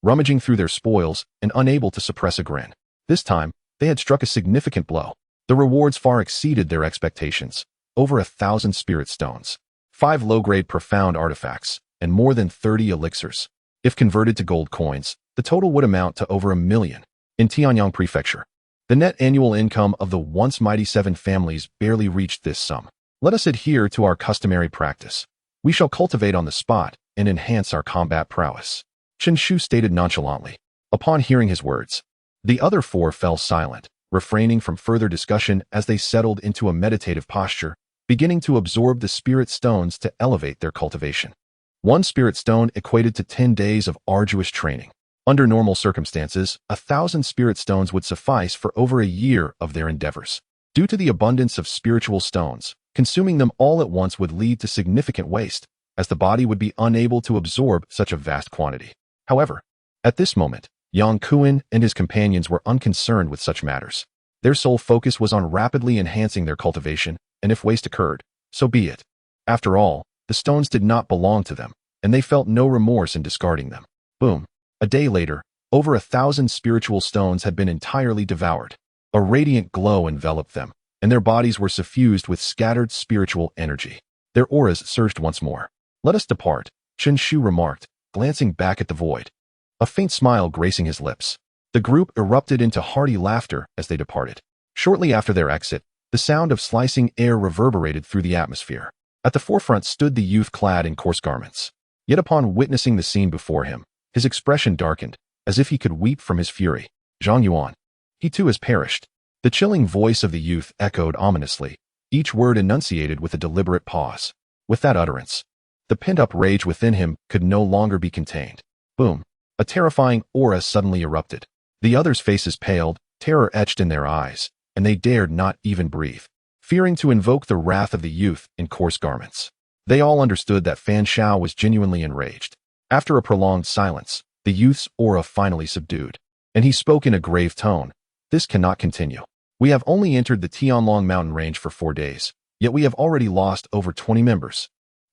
rummaging through their spoils and unable to suppress a grin. This time, they had struck a significant blow. The rewards far exceeded their expectations. Over 1,000 spirit stones, 5 low-grade profound artifacts, and more than 30 elixirs. If converted to gold coins, the total would amount to over 1 million. In Tianyang Prefecture, the net annual income of the once mighty 7 families barely reached this sum. Let us adhere to our customary practice. We shall cultivate on the spot and enhance our combat prowess, Chen Shu stated nonchalantly. Upon hearing his words, the other 4 fell silent, refraining from further discussion as they settled into a meditative posture, beginning to absorb the spirit stones to elevate their cultivation. 1 spirit stone equated to 10 days of arduous training. Under normal circumstances, 1,000 spirit stones would suffice for over a year of their endeavors. Due to the abundance of spiritual stones, consuming them all at once would lead to significant waste, as the body would be unable to absorb such a vast quantity. However, at this moment, Yang Kuan and his companions were unconcerned with such matters. Their sole focus was on rapidly enhancing their cultivation, and if waste occurred, so be it. After all, the stones did not belong to them, and they felt no remorse in discarding them. Boom. A day later, over 1,000 spiritual stones had been entirely devoured. A radiant glow enveloped them, and their bodies were suffused with scattered spiritual energy. Their auras surged once more. "Let us depart," Chen Shu remarked, glancing back at the void. A faint smile gracing his lips. The group erupted into hearty laughter as they departed. Shortly after their exit, the sound of slicing air reverberated through the atmosphere. At the forefront stood the youth clad in coarse garments. Yet upon witnessing the scene before him, his expression darkened, as if he could weep from his fury. "Zhang Yuan. He too has perished." The chilling voice of the youth echoed ominously, each word enunciated with a deliberate pause. With that utterance, the pent-up rage within him could no longer be contained. Boom! A terrifying aura suddenly erupted. The others' faces paled, terror etched in their eyes, and they dared not even breathe, fearing to invoke the wrath of the youth in coarse garments. They all understood that Fan Shao was genuinely enraged. After a prolonged silence, the youth's aura finally subdued, and he spoke in a grave tone. "This cannot continue. We have only entered the Tianlong mountain range for 4 days, yet we have already lost over 20 members.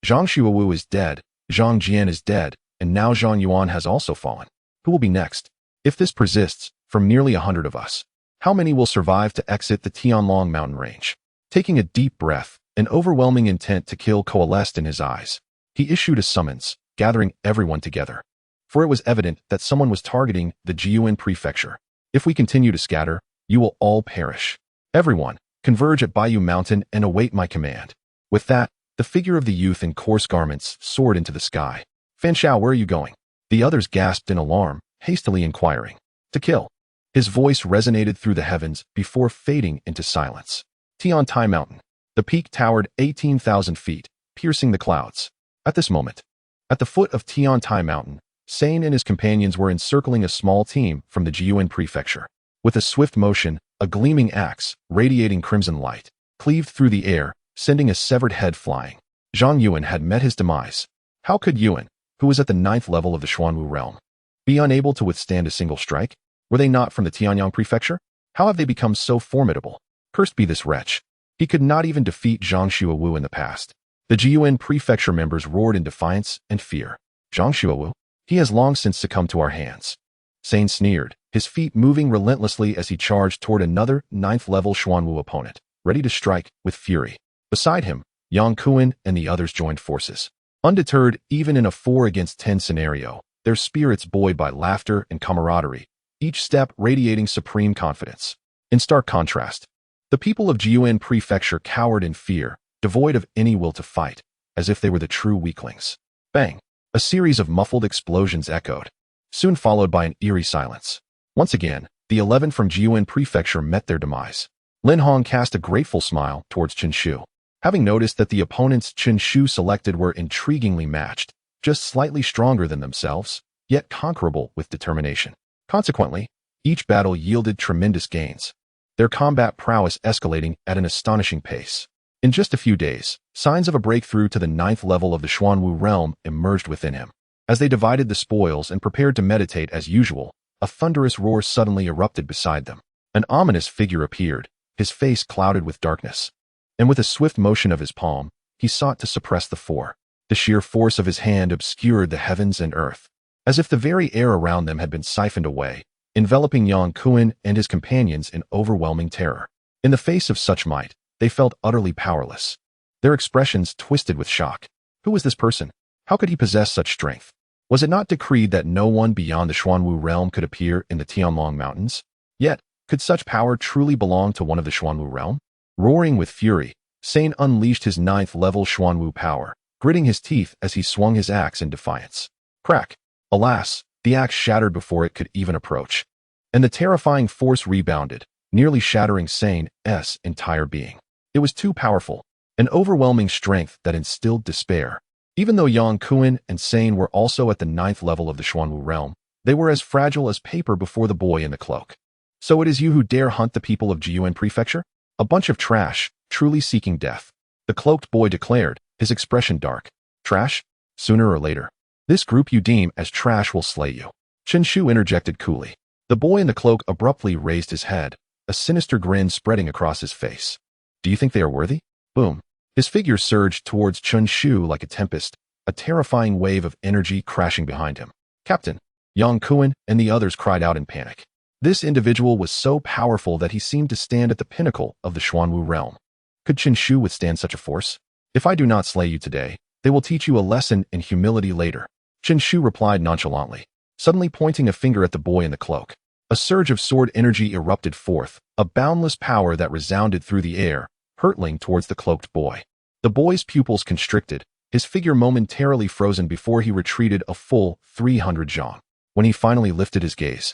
Zhang Xuewu is dead, Zhang Jian is dead, and now Zhang Yuan has also fallen. Who will be next? If this persists, from nearly 100 of us, how many will survive to exit the Tianlong mountain range?" Taking a deep breath, an overwhelming intent to kill coalesced in his eyes. He issued a summons, gathering everyone together. For it was evident that someone was targeting the Jiuan prefecture. "If we continue to scatter, you will all perish. Everyone, converge at Baiyu Mountain and await my command." With that, the figure of the youth in coarse garments soared into the sky. "Fan Shao, where are you going?" The others gasped in alarm, hastily inquiring. "To kill." His voice resonated through the heavens before fading into silence. Tiantai Mountain. The peak towered 18,000 feet, piercing the clouds. At this moment, at the foot of Tiantai Mountain, Sane and his companions were encircling a small team from the Jiuan prefecture. With a swift motion, a gleaming axe, radiating crimson light, cleaved through the air, sending a severed head flying. Zhang Yuan had met his demise. How could Yuan, who was at the 9th level of the Xuanwu realm, be unable to withstand a single strike? Were they not from the Tianyang prefecture? How have they become so formidable? Cursed be this wretch. He could not even defeat Zhang Xuewu in the past. The Jiuan prefecture members roared in defiance and fear. "Zhang Xuewu? He has long since succumbed to our hands." Sane sneered, his feet moving relentlessly as he charged toward another 9th-level Xuanwu opponent, ready to strike with fury. Beside him, Yang Kuan and the others joined forces. Undeterred even in a 4-against-10 scenario, their spirits buoyed by laughter and camaraderie, each step radiating supreme confidence. In stark contrast, the people of Jiuan Prefecture cowered in fear, devoid of any will to fight, as if they were the true weaklings. Bang! A series of muffled explosions echoed, soon followed by an eerie silence. Once again, the 11 from Jiuan Prefecture met their demise. Lin Hong cast a grateful smile towards Chen Shu. Having noticed that the opponents Chen Shu selected were intriguingly matched, just slightly stronger than themselves, yet conquerable with determination. Consequently, each battle yielded tremendous gains, their combat prowess escalating at an astonishing pace. In just a few days, signs of a breakthrough to the 9th level of the Xuanwu realm emerged within him. As they divided the spoils and prepared to meditate as usual, a thunderous roar suddenly erupted beside them. An ominous figure appeared, his face clouded with darkness. And with a swift motion of his palm, he sought to suppress the four. The sheer force of his hand obscured the heavens and earth, as if the very air around them had been siphoned away, enveloping Yang Kuan and his companions in overwhelming terror. In the face of such might, they felt utterly powerless. Their expressions twisted with shock. Who was this person? How could he possess such strength? Was it not decreed that no one beyond the Xuanwu realm could appear in the Tianlong Mountains? Yet, could such power truly belong to one of the Xuanwu realm? Roaring with fury, Sane unleashed his 9th-level Xuanwu power, gritting his teeth as he swung his axe in defiance. Crack! Alas, the axe shattered before it could even approach. And the terrifying force rebounded, nearly shattering Sane's entire being. It was too powerful, an overwhelming strength that instilled despair. Even though Yang Kuan and Sane were also at the 9th level of the Xuanwu realm, they were as fragile as paper before the boy in the cloak. "So it is you who dare hunt the people of Jiuan Prefecture?" A bunch of trash, truly seeking death. The cloaked boy declared, his expression dark. Trash? Sooner or later. This group you deem as trash will slay you. Chen Shu interjected coolly. The boy in the cloak abruptly raised his head, a sinister grin spreading across his face. Do you think they are worthy? Boom. His figure surged towards Chen Shu like a tempest, a terrifying wave of energy crashing behind him. Captain, Yang Kuan and the others cried out in panic. This individual was so powerful that he seemed to stand at the pinnacle of the Xuanwu realm. Could Chen Shu withstand such a force? If I do not slay you today, they will teach you a lesson in humility later. Chen Shu replied nonchalantly, suddenly pointing a finger at the boy in the cloak. A surge of sword energy erupted forth, a boundless power that resounded through the air, hurtling towards the cloaked boy. The boy's pupils constricted, his figure momentarily frozen before he retreated a full 300 zhang. When he finally lifted his gaze,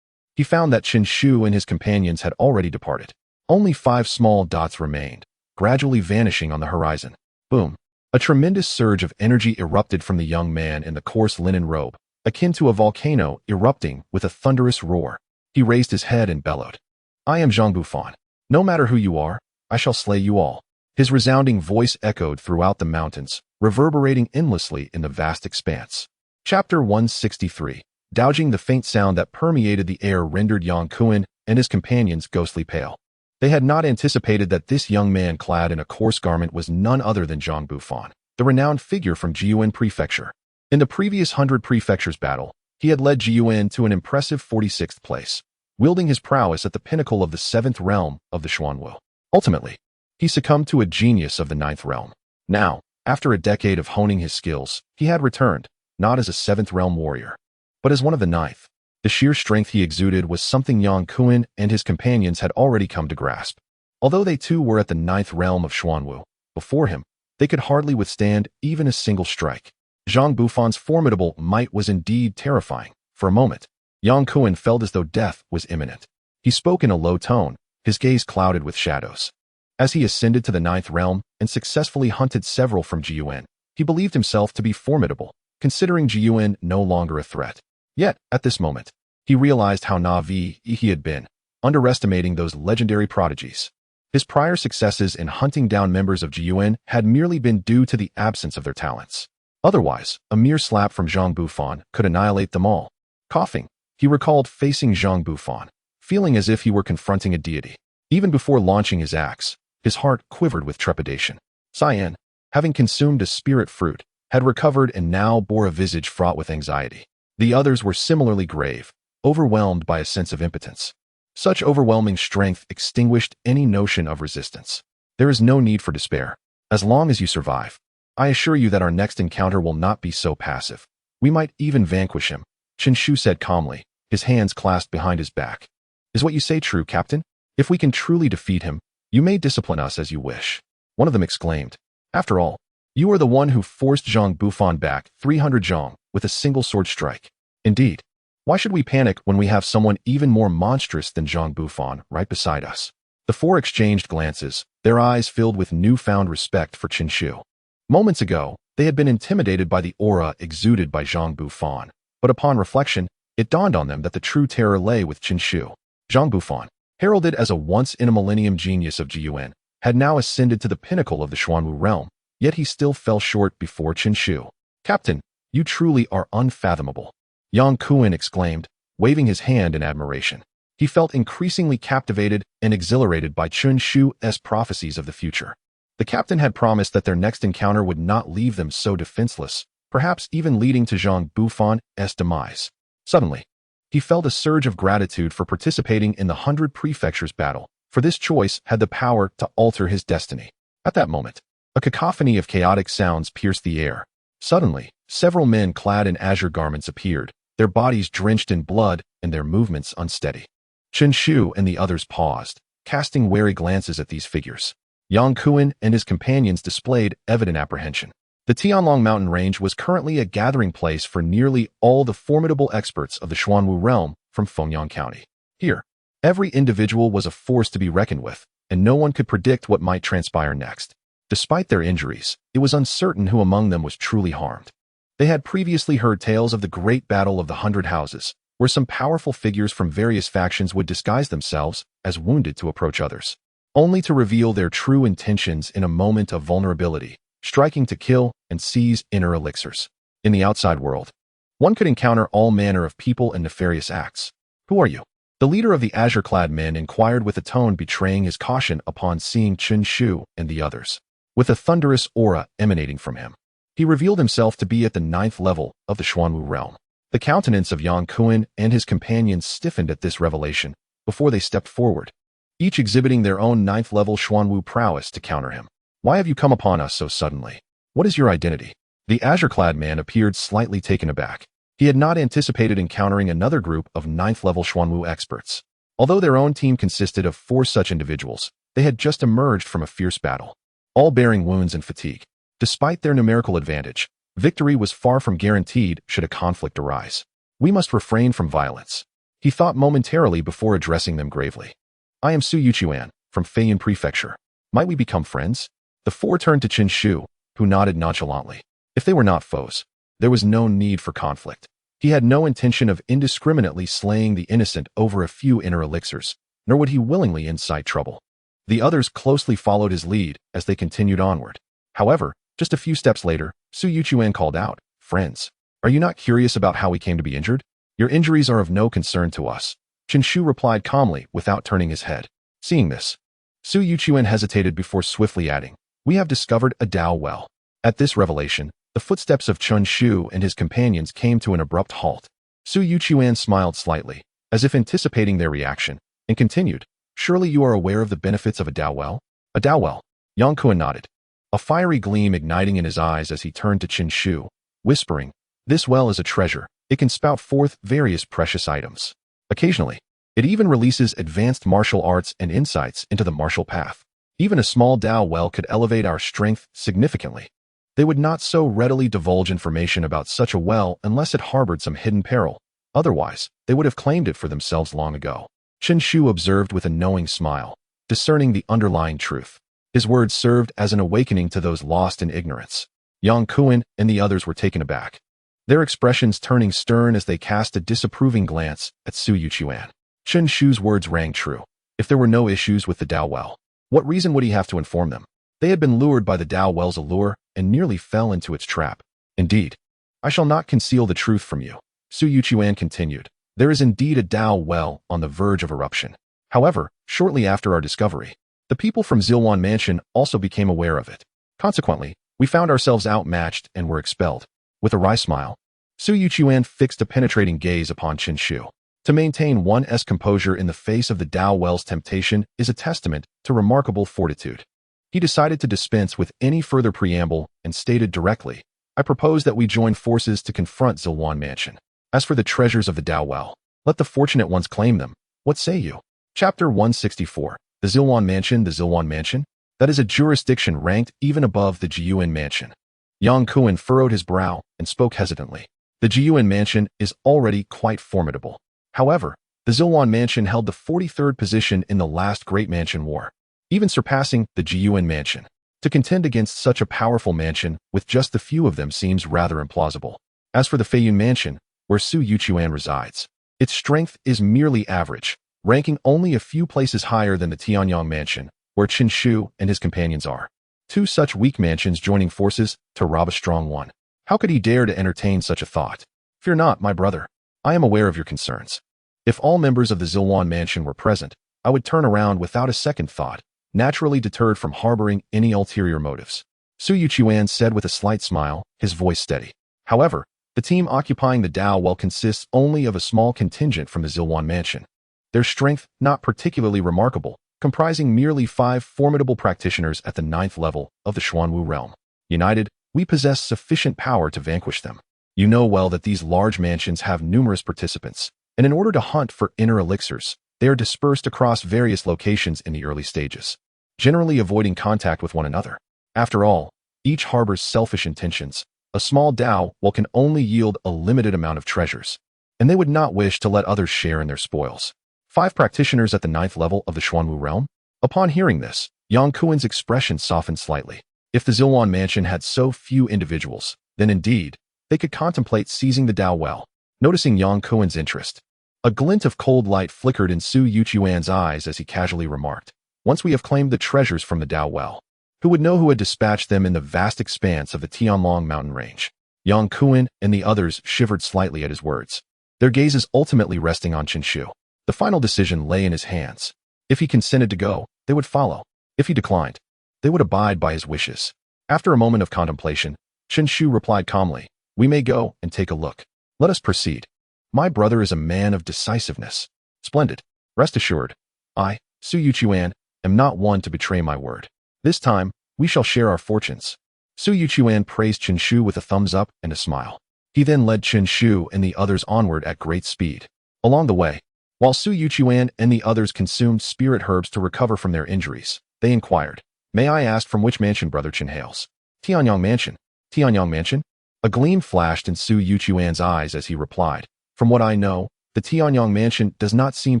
he found that Chen Shu and his companions had already departed. Only 5 small dots remained, gradually vanishing on the horizon. Boom. A tremendous surge of energy erupted from the young man in the coarse linen robe, akin to a volcano erupting with a thunderous roar. He raised his head and bellowed. I am Zhang Bufan. No matter who you are, I shall slay you all. His resounding voice echoed throughout the mountains, reverberating endlessly in the vast expanse. Chapter 163. Douging the faint sound that permeated the air rendered Yang Kuan and his companions ghostly pale. They had not anticipated that this young man clad in a coarse garment was none other than Zhang Bufan, the renowned figure from Jiyuan Prefecture. In the previous 100 prefectures battle, he had led Jiyuan to an impressive 46th place, wielding his prowess at the pinnacle of the 7th realm of the Xuanwu. Ultimately, he succumbed to a genius of the 9th realm. Now, after a decade of honing his skills, he had returned, not as a 7th realm warrior, but as one of the 9th. The sheer strength he exuded was something Yang Kuan and his companions had already come to grasp. Although they too were at the 9th realm of Xuanwu, before him, they could hardly withstand even a single strike. Zhang Bufan's formidable might was indeed terrifying. For a moment, Yang Kuan felt as though death was imminent. He spoke in a low tone, his gaze clouded with shadows. As he ascended to the 9th realm and successfully hunted several from Jiyuan, he believed himself to be formidable, considering Jiyuan no longer a threat. Yet, at this moment, he realized how naive he had been, underestimating those legendary prodigies. His prior successes in hunting down members of Jiyuan had merely been due to the absence of their talents. Otherwise, a mere slap from Zhang Bufan could annihilate them all. Coughing, he recalled facing Zhang Bufan, feeling as if he were confronting a deity. Even before launching his axe, his heart quivered with trepidation. Cyan, having consumed a spirit fruit, had recovered and now bore a visage fraught with anxiety. The others were similarly grave, overwhelmed by a sense of impotence. Such overwhelming strength extinguished any notion of resistance. There is no need for despair. As long as you survive, I assure you that our next encounter will not be so passive. We might even vanquish him, Chen Shu said calmly, his hands clasped behind his back. Is what you say true, Captain? If we can truly defeat him, you may discipline us as you wish. One of them exclaimed. After all, you are the one who forced Zhang Bufan back 300 zhang with a single sword strike. Indeed, why should we panic when we have someone even more monstrous than Zhang Bufan right beside us? The 4 exchanged glances, their eyes filled with newfound respect for Chen Shu. Moments ago, they had been intimidated by the aura exuded by Zhang Bufan, but upon reflection, it dawned on them that the true terror lay with Chen Shu. Zhang Bufan, heralded as a once-in-a-millennium genius of Jiyuan, had now ascended to the pinnacle of the Xuanwu realm, yet he still fell short before Chen Shu. Captain, you truly are unfathomable, Yang Kuan exclaimed, waving his hand in admiration. He felt increasingly captivated and exhilarated by Chen Shu's prophecies of the future. The captain had promised that their next encounter would not leave them so defenseless, perhaps even leading to Zhang Bufan's demise. Suddenly, he felt a surge of gratitude for participating in the 100 prefectures battle, for this choice had the power to alter his destiny. At that moment, a cacophony of chaotic sounds pierced the air. Suddenly, several men clad in azure garments appeared, their bodies drenched in blood and their movements unsteady. Chen Shu and the others paused, casting wary glances at these figures. Yang Kuan and his companions displayed evident apprehension. The Tianlong mountain range was currently a gathering place for nearly all the formidable experts of the Xuanwu realm from Fengyang County. Here, every individual was a force to be reckoned with, and no one could predict what might transpire next. Despite their injuries, it was uncertain who among them was truly harmed. They had previously heard tales of the great battle of the 100 houses, where some powerful figures from various factions would disguise themselves as wounded to approach others. only to reveal their true intentions in a moment of vulnerability, striking to kill and seize inner elixirs. In the outside world, one could encounter all manner of people and nefarious acts. Who are you? The leader of the azure-clad men inquired with a tone betraying his caution upon seeing Chen Shu and the others. With a thunderous aura emanating from him, he revealed himself to be at the 9th level of the Xuanwu realm. The countenance of Yang Kuan and his companions stiffened at this revelation before they stepped forward, each exhibiting their own 9th level Xuanwu prowess to counter him. Why have you come upon us so suddenly? What is your identity? The azure-clad man appeared slightly taken aback. He had not anticipated encountering another group of 9th level Xuanwu experts. Although their own team consisted of 4 such individuals, they had just emerged from a fierce battle, all bearing wounds and fatigue. Despite their numerical advantage, victory was far from guaranteed should a conflict arise. We must refrain from violence, he thought momentarily before addressing them gravely. I am Su Yuchuan, from Feiyun Prefecture. Might we become friends? The 4 turned to Chen Shu, who nodded nonchalantly. If they were not foes, there was no need for conflict. He had no intention of indiscriminately slaying the innocent over a few inner elixirs, nor would he willingly incite trouble. The others closely followed his lead as they continued onward. However, just a few steps later, Su Yuchuan called out, Friends, are you not curious about how we came to be injured? Your injuries are of no concern to us. Chen Shu replied calmly without turning his head. Seeing this, Su Yuchuan hesitated before swiftly adding, We have discovered a Dao well. At this revelation, the footsteps of Chen Shu and his companions came to an abrupt halt. Su Yuchuan smiled slightly, as if anticipating their reaction, and continued, Surely you are aware of the benefits of a Dao well? A Dao well? Yang Kuan nodded, a fiery gleam igniting in his eyes as he turned to Chen Shu, whispering, This well is a treasure. It can spout forth various precious items. Occasionally, it even releases advanced martial arts and insights into the martial path. Even a small Dao well could elevate our strength significantly. They would not so readily divulge information about such a well unless it harbored some hidden peril. Otherwise, they would have claimed it for themselves long ago. Chen Shu observed with a knowing smile, discerning the underlying truth. His words served as an awakening to those lost in ignorance. Yang Kuan and the others were taken aback, their expressions turning stern as they cast a disapproving glance at Su Yuchuan. Chen Shu's words rang true. If there were no issues with the Dao well, what reason would he have to inform them? They had been lured by the Dao well's allure and nearly fell into its trap. Indeed, I shall not conceal the truth from you, Su Yuchuan continued. There is indeed a Dao well on the verge of eruption. However, shortly after our discovery, the people from Zilwan Mansion also became aware of it. Consequently, we found ourselves outmatched and were expelled. With a wry smile, Su Yuchuan fixed a penetrating gaze upon Chen Shu. To maintain one's composure in the face of the Dao well's temptation is a testament to remarkable fortitude. He decided to dispense with any further preamble and stated directly, I propose that we join forces to confront Zilwan Mansion. As for the treasures of the Dao well, let the fortunate ones claim them. What say you? Chapter 164. The Zilwan Mansion. The Zilwan Mansion? That is a jurisdiction ranked even above the Jiyuan Mansion. Yang Kuan furrowed his brow and spoke hesitantly. The Jiyuan Mansion is already quite formidable. However, the Zilwan Mansion held the 43rd position in the last Great Mansion War, even surpassing the Jiyuan Mansion. To contend against such a powerful mansion with just the few of them seems rather implausible. As for the Feiyun Mansion, where Su Yuchuan resides, its strength is merely average, ranking only a few places higher than the Tianyang Mansion, where Chen Shu and his companions are. 2 such weak mansions joining forces to rob a strong one. How could he dare to entertain such a thought? Fear not, my brother. I am aware of your concerns. If all members of the Zilwan Mansion were present, I would turn around without a second thought, naturally deterred from harboring any ulterior motives. Su Yuchuan said with a slight smile, his voice steady. However, the team occupying the Dao well consists only of a small contingent from the Zilwan Mansion. Their strength not particularly remarkable, comprising merely 5 formidable practitioners at the 9th level of the Xuanwu realm. United, we possess sufficient power to vanquish them. You know well that these large mansions have numerous participants, and in order to hunt for inner elixirs, they are dispersed across various locations in the early stages, generally avoiding contact with one another. After all, each harbors selfish intentions. A small Dao well can only yield a limited amount of treasures, and they would not wish to let others share in their spoils. 5 practitioners at the 9th level of the Xuanwu realm? Upon hearing this, Yang Kuan's expression softened slightly. If the Zilwan Mansion had so few individuals, then indeed, they could contemplate seizing the Dao well. Noticing Yang Kuan's interest, a glint of cold light flickered in Su Yuchuan's eyes as he casually remarked, Once we have claimed the treasures from the Dao well, who would know who had dispatched them in the vast expanse of the Tianlong mountain range? Yang Kuan and the others shivered slightly at his words, their gazes ultimately resting on Chen Shu. The final decision lay in his hands. If he consented to go, they would follow. If he declined, they would abide by his wishes. After a moment of contemplation, Chen Shu replied calmly, we may go and take a look. Let us proceed. My brother is a man of decisiveness. Splendid. Rest assured, I, Su Yuchuan, am not one to betray my word. This time, we shall share our fortunes. Su Yuchuan praised Chen Shu with a thumbs up and a smile. He then led Chen Shu and the others onward at great speed. Along the way, while Su Yuchuan and the others consumed spirit herbs to recover from their injuries, they inquired, may I ask from which mansion Brother Chen hails? Tianyang Mansion. Tianyang Mansion? A gleam flashed in Su Yuchuan's eyes as he replied, from what I know, the Tianyang Mansion does not seem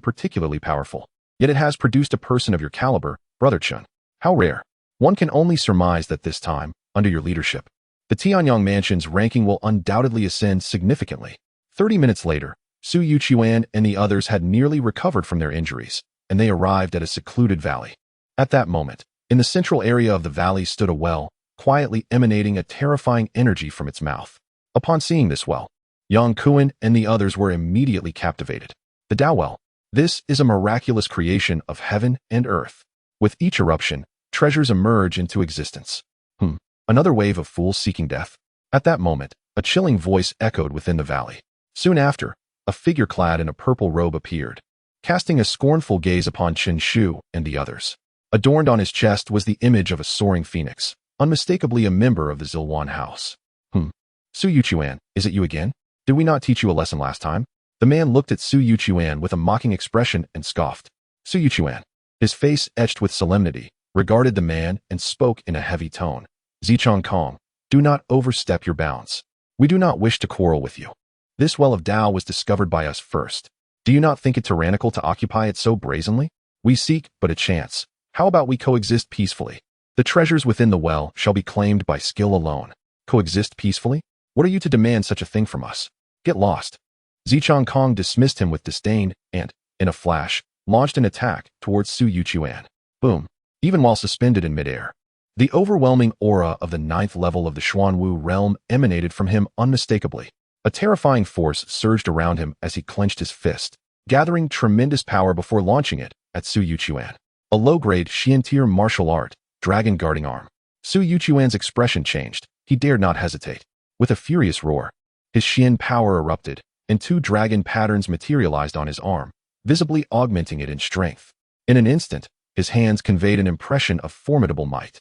particularly powerful, yet it has produced a person of your caliber, Brother Chen. How rare. One can only surmise that this time, under your leadership, the Tianyang Mansion's ranking will undoubtedly ascend significantly. 30 minutes later, Su Yuchuan and the others had nearly recovered from their injuries, and they arrived at a secluded valley. At that moment, in the central area of the valley stood a well, quietly emanating a terrifying energy from its mouth. Upon seeing this well, Yang Kuan and the others were immediately captivated. The Dao Well. This is a miraculous creation of heaven and earth. With each eruption, treasures emerge into existence. Another wave of fools seeking death? At that moment, a chilling voice echoed within the valley. Soon after, a figure clad in a purple robe appeared, casting a scornful gaze upon Chen Shu and the others. Adorned on his chest was the image of a soaring phoenix, unmistakably a member of the Zilwan house. Su Yuchuan, is it you again? Did we not teach you a lesson last time? The man looked at Su Yuchuan with a mocking expression and scoffed. Su Yuchuan, his face etched with solemnity, regarded the man and spoke in a heavy tone. Zichong Kong, do not overstep your bounds. We do not wish to quarrel with you. This well of Dao was discovered by us first. Do you not think it tyrannical to occupy it so brazenly? We seek but a chance. How about we coexist peacefully? The treasures within the well shall be claimed by skill alone. Coexist peacefully? What are you to demand such a thing from us? Get lost. Zichong Kong dismissed him with disdain and, in a flash, launched an attack towards Su Yuchuan. Boom. Even while suspended in midair, the overwhelming aura of the 9th level of the Xuanwu realm emanated from him unmistakably. A terrifying force surged around him as he clenched his fist, gathering tremendous power before launching it at Su Yuchuan. A low-grade Xian-tier martial art, dragon guarding arm. Su Yuchuan's expression changed. He dared not hesitate. With a furious roar, his Xian power erupted, and 2 dragon patterns materialized on his arm, visibly augmenting it in strength. In an instant, his hands conveyed an impression of formidable might.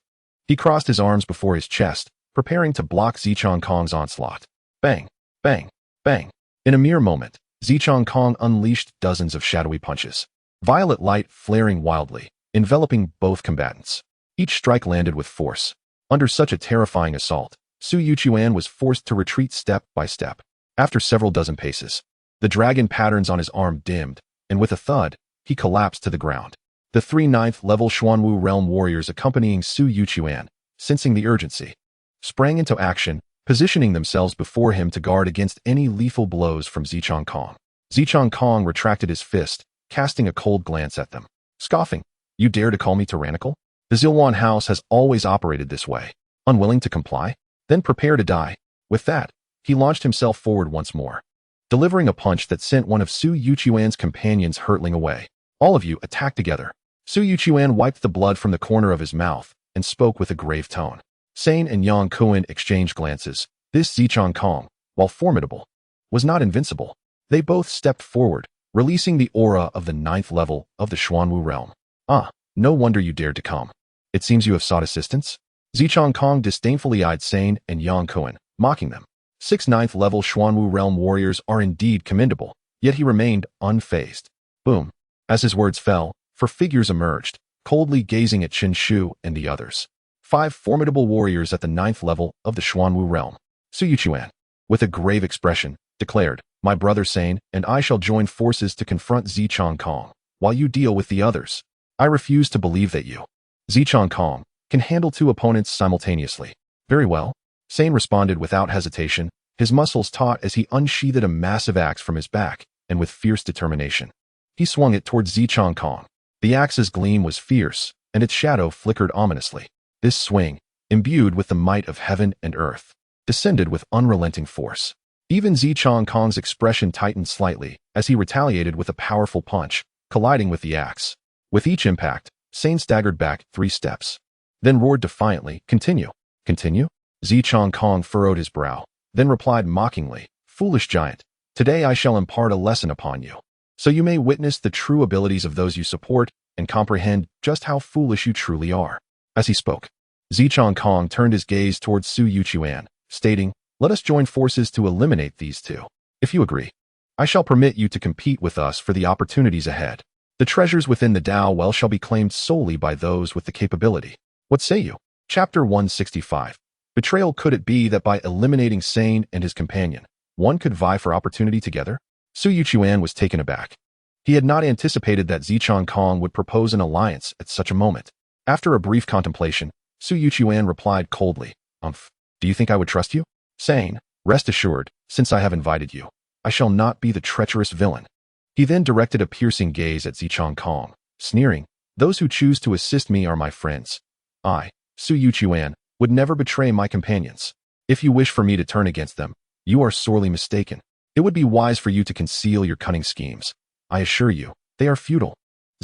He crossed his arms before his chest, preparing to block Zichong Kong's onslaught. Bang, bang, bang. In a mere moment, Zichong Kong unleashed dozens of shadowy punches, violet light flaring wildly, enveloping both combatants. Each strike landed with force. Under such a terrifying assault, Su Yuchuan was forced to retreat step by step. After several dozen paces, the dragon patterns on his arm dimmed, and with a thud, he collapsed to the ground. The 3 9th-level Xuanwu realm warriors accompanying Su Yuchuan, sensing the urgency, sprang into action, positioning themselves before him to guard against any lethal blows from Zichong Kong. Zichong Kong retracted his fist, casting a cold glance at them. Scoffing, you dare to call me tyrannical? The Zilwan house has always operated this way. Unwilling to comply? Then prepare to die. With that, he launched himself forward once more, delivering a punch that sent one of Su Yuchuan's companions hurtling away. All of you attack together. Su Yuchuan wiped the blood from the corner of his mouth and spoke with a grave tone. Sane and Yang Kuan exchanged glances. This Zichong Kong, while formidable, was not invincible. They both stepped forward, releasing the aura of the 9th level of the Xuanwu realm. Ah, no wonder you dared to come. It seems you have sought assistance? Zichong Kong disdainfully eyed Sane and Yang Kuan, mocking them. 6 9th-level Xuanwu realm warriors are indeed commendable, yet he remained unfazed. Boom. As his words fell, 4 figures emerged, coldly gazing at Chen Shu and the others. 5 formidable warriors at the 9th level of the Xuanwu realm. Su Yuchuan, with a grave expression, declared, my brother Sane and I shall join forces to confront Zichong Kong, while you deal with the others. I refuse to believe that you, Zichong Kong, can handle 2 opponents simultaneously. Very well. Sane responded without hesitation, his muscles taut as he unsheathed a massive axe from his back, and with fierce determination, he swung it towards Zichong Kong. The axe's gleam was fierce, and its shadow flickered ominously. This swing, imbued with the might of heaven and earth, descended with unrelenting force. Even Zichong Kong's expression tightened slightly as he retaliated with a powerful punch, colliding with the axe. With each impact, Sane staggered back 3 steps, then roared defiantly, "Continue! Continue?" Zichong Kong furrowed his brow, then replied mockingly, "Foolish giant, today I shall impart a lesson upon you, so you may witness the true abilities of those you support and comprehend just how foolish you truly are." As he spoke, Zichong Kong turned his gaze towards Su Yuchuan, stating, "Let us join forces to eliminate these two. If you agree, I shall permit you to compete with us for the opportunities ahead. The treasures within the Dao well shall be claimed solely by those with the capability. What say you?" Chapter 165. Betrayal. Could it be that by eliminating Sane and his companion, one could vie for opportunity together? Su Yuchuan was taken aback. He had not anticipated that Zichong Kong would propose an alliance at such a moment. After a brief contemplation, Su Yuchuan replied coldly, "Do you think I would trust you?" Sane, "Rest assured, since I have invited you, I shall not be the treacherous villain." He then directed a piercing gaze at Zichong Kong, sneering, "Those who choose to assist me are my friends. I, Su Yuchuan, would never betray my companions. If you wish for me to turn against them, you are sorely mistaken. It would be wise for you to conceal your cunning schemes. I assure you, they are futile."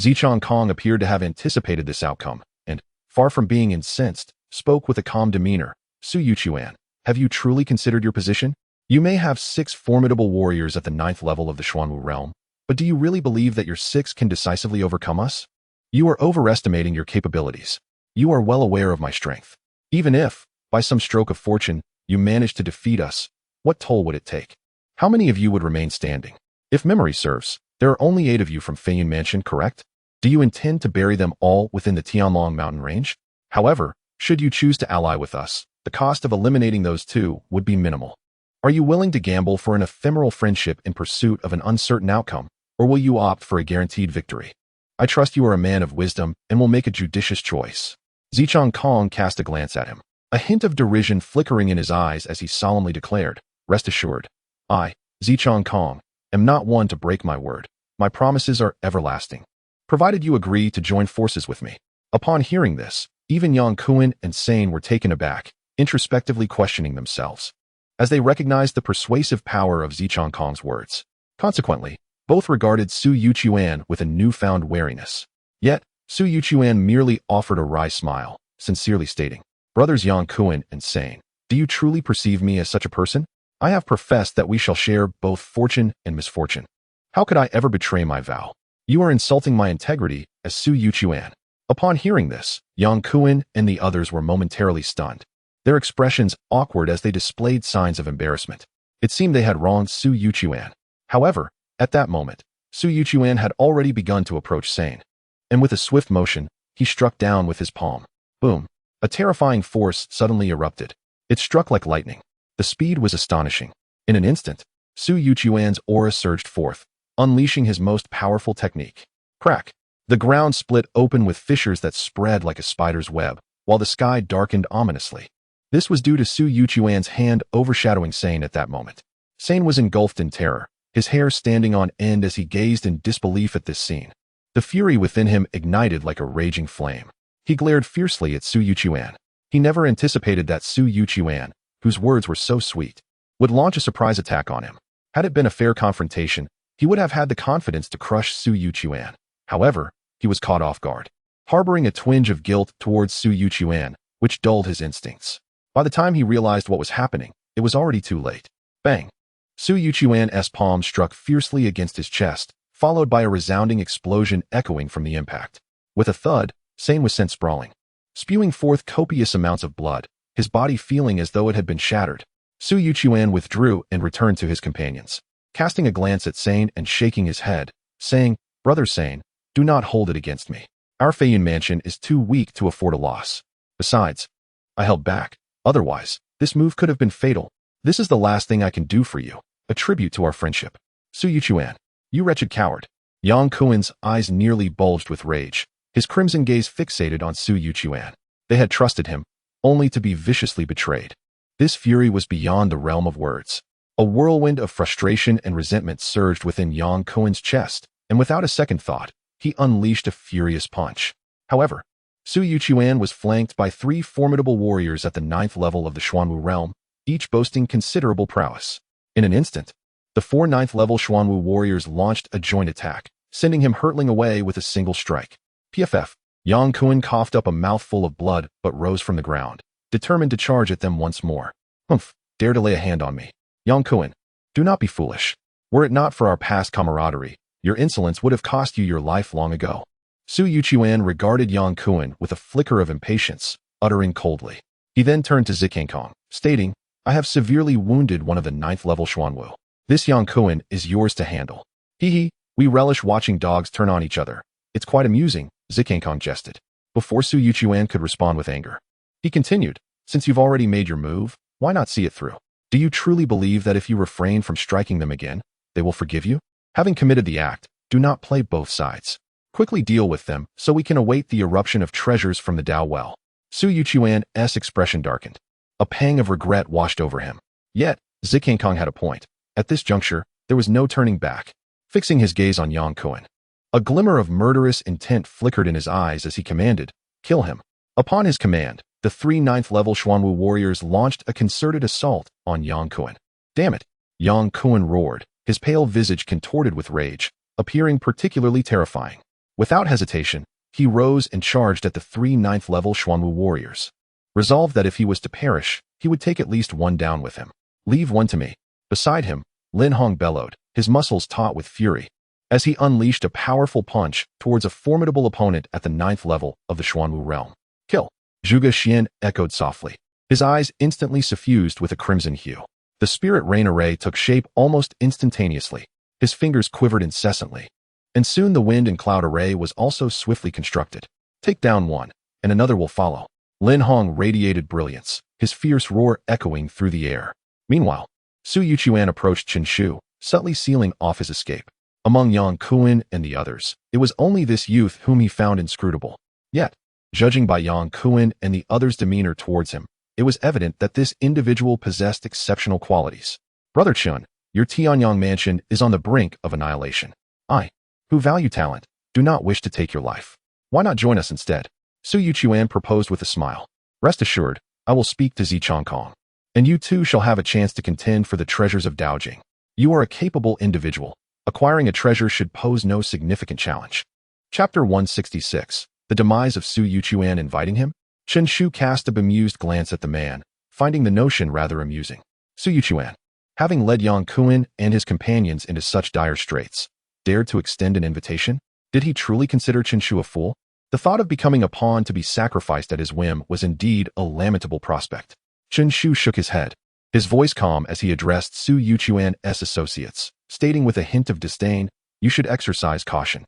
Zichong Kong appeared to have anticipated this outcome, and, far from being incensed, spoke with a calm demeanor. "Su Yuchuan, have you truly considered your position? You may have 6 formidable warriors at the 9th level of the Xuanwu realm, but do you really believe that your 6 can decisively overcome us? You are overestimating your capabilities. You are well aware of my strength. Even if, by some stroke of fortune, you manage to defeat us, what toll would it take? How many of you would remain standing? If memory serves, there are only 8 of you from Feiyun Mansion, correct? Do you intend to bury them all within the Tianlong mountain range? However, should you choose to ally with us, the cost of eliminating those 2 would be minimal. Are you willing to gamble for an ephemeral friendship in pursuit of an uncertain outcome, or will you opt for a guaranteed victory? I trust you are a man of wisdom and will make a judicious choice." Zichong Kong cast a glance at him, a hint of derision flickering in his eyes as he solemnly declared, "Rest assured, I, Zichong Kong, am not one to break my word. My promises are everlasting, provided you agree to join forces with me." Upon hearing this, even Yang Kuan and Sane were taken aback, introspectively questioning themselves, as they recognized the persuasive power of Zichong Kong's words. Consequently, both regarded Su Yuchuan with a newfound wariness. Yet, Su Yuchuan merely offered a wry smile, sincerely stating, "Brothers Yang Kuan and Sane, do you truly perceive me as such a person? I have professed that we shall share both fortune and misfortune. How could I ever betray my vow? You are insulting my integrity as Su Yuchuan." Upon hearing this, Yang Kuan and the others were momentarily stunned, their expressions awkward as they displayed signs of embarrassment. It seemed they had wronged Su Yuchuan. However, at that moment, Su Yuchuan had already begun to approach Sane, and with a swift motion, he struck down with his palm. Boom! A terrifying force suddenly erupted. It struck like lightning. The speed was astonishing. In an instant, Su Yuchuan's aura surged forth, unleashing his most powerful technique. Crack! The ground split open with fissures that spread like a spider's web, while the sky darkened ominously. This was due to Su Yuchuan's hand overshadowing Sane at that moment. Sane was engulfed in terror, his hair standing on end as he gazed in disbelief at this scene. The fury within him ignited like a raging flame. He glared fiercely at Su Yuchuan. He never anticipated that Su Yuchuan, whose words were so sweet, would launch a surprise attack on him. Had it been a fair confrontation, he would have had the confidence to crush Su Yuchuan. However, he was caught off guard, harboring a twinge of guilt towards Su Yuchuan, which dulled his instincts. By the time he realized what was happening, it was already too late. Bang! Su Yuchuan's palm struck fiercely against his chest, followed by a resounding explosion echoing from the impact. With a thud, Sane was sent sprawling, spewing forth copious amounts of blood, his body feeling as though it had been shattered. Su Yuchuan withdrew and returned to his companions, casting a glance at Sane and shaking his head, saying, "Brother Sane, do not hold it against me. Our Feiyun Mansion is too weak to afford a loss. Besides, I held back. Otherwise, this move could have been fatal. This is the last thing I can do for you, a tribute to our friendship. Su Yuchuan, you wretched coward." Yang Kuan's eyes nearly bulged with rage, his crimson gaze fixated on Su Yuchuan. They had trusted him, only to be viciously betrayed. This fury was beyond the realm of words. A whirlwind of frustration and resentment surged within Yang Kuan's chest, and without a second thought, he unleashed a furious punch. However, Su Yuchuan was flanked by 3 formidable warriors at the 9th level of the Xuanwu realm, each boasting considerable prowess. In an instant, the 4 9th level Xuanwu warriors launched a joint attack, sending him hurtling away with a single strike. PFF. Yang Kuan coughed up a mouthful of blood but rose from the ground, determined to charge at them once more. Humph, dare to lay a hand on me. Yang Kuan, do not be foolish. Were it not for our past camaraderie, your insolence would have cost you your life long ago. Su Yuchuan regarded Yang Kuan with a flicker of impatience, uttering coldly. He then turned to Zikankong, stating, I have severely wounded one of the 9th level Xuanwu. This Yang Kuan is yours to handle. Hee, we relish watching dogs turn on each other. It's quite amusing, Zikankong jested. Before Su Yuchuan could respond with anger, he continued, since you've already made your move, why not see it through? Do you truly believe that if you refrain from striking them again, they will forgive you? Having committed the act, do not play both sides. Quickly deal with them so we can await the eruption of treasures from the Dao well. Su Yuchuan's expression darkened. A pang of regret washed over him. Yet, Zikankong had a point. At this juncture, there was no turning back. Fixing his gaze on Yang Kuan, a glimmer of murderous intent flickered in his eyes as he commanded, kill him. Upon his command, the 3 9th level Xuanwu warriors launched a concerted assault on Yang Kuan. Damn it! Yang Kuan roared, his pale visage contorted with rage, appearing particularly terrifying. Without hesitation, he rose and charged at the 3 9th level Xuanwu warriors. Resolved that if he was to perish, he would take at least one down with him. Leave one to me. Beside him, Lin Hong bellowed, his muscles taut with fury, as he unleashed a powerful punch towards a formidable opponent at the 9th level of the Xuanwu realm. Kill! Zhuge Xian echoed softly, his eyes instantly suffused with a crimson hue. The spirit rain array took shape almost instantaneously. His fingers quivered incessantly. And soon the wind and cloud array was also swiftly constructed. Take down one, and another will follow. Lin Hong radiated brilliance, his fierce roar echoing through the air. Meanwhile, Su Yuchuan approached Chen Shu, subtly sealing off his escape. Among Yang Kuan and the others, it was only this youth whom he found inscrutable. Yet, judging by Yang Kuan and the others' demeanor towards him, it was evident that this individual possessed exceptional qualities. Brother Chun, your Tianyang mansion is on the brink of annihilation. I, who value talent, do not wish to take your life. Why not join us instead? Su Yuchuan proposed with a smile. Rest assured, I will speak to Zichangkong, and you too shall have a chance to contend for the treasures of Daojing. You are a capable individual. Acquiring a treasure should pose no significant challenge. Chapter 166. The demise of Su Yuchuan inviting him? Chen Shu cast a bemused glance at the man, finding the notion rather amusing. Su Yuchuan, having led Yang Kuan and his companions into such dire straits, dared to extend an invitation? Did he truly consider Chen Shu a fool? The thought of becoming a pawn to be sacrificed at his whim was indeed a lamentable prospect. Chen Shu shook his head, his voice calm as he addressed Su Yuchuan's associates, stating with a hint of disdain, you should exercise caution.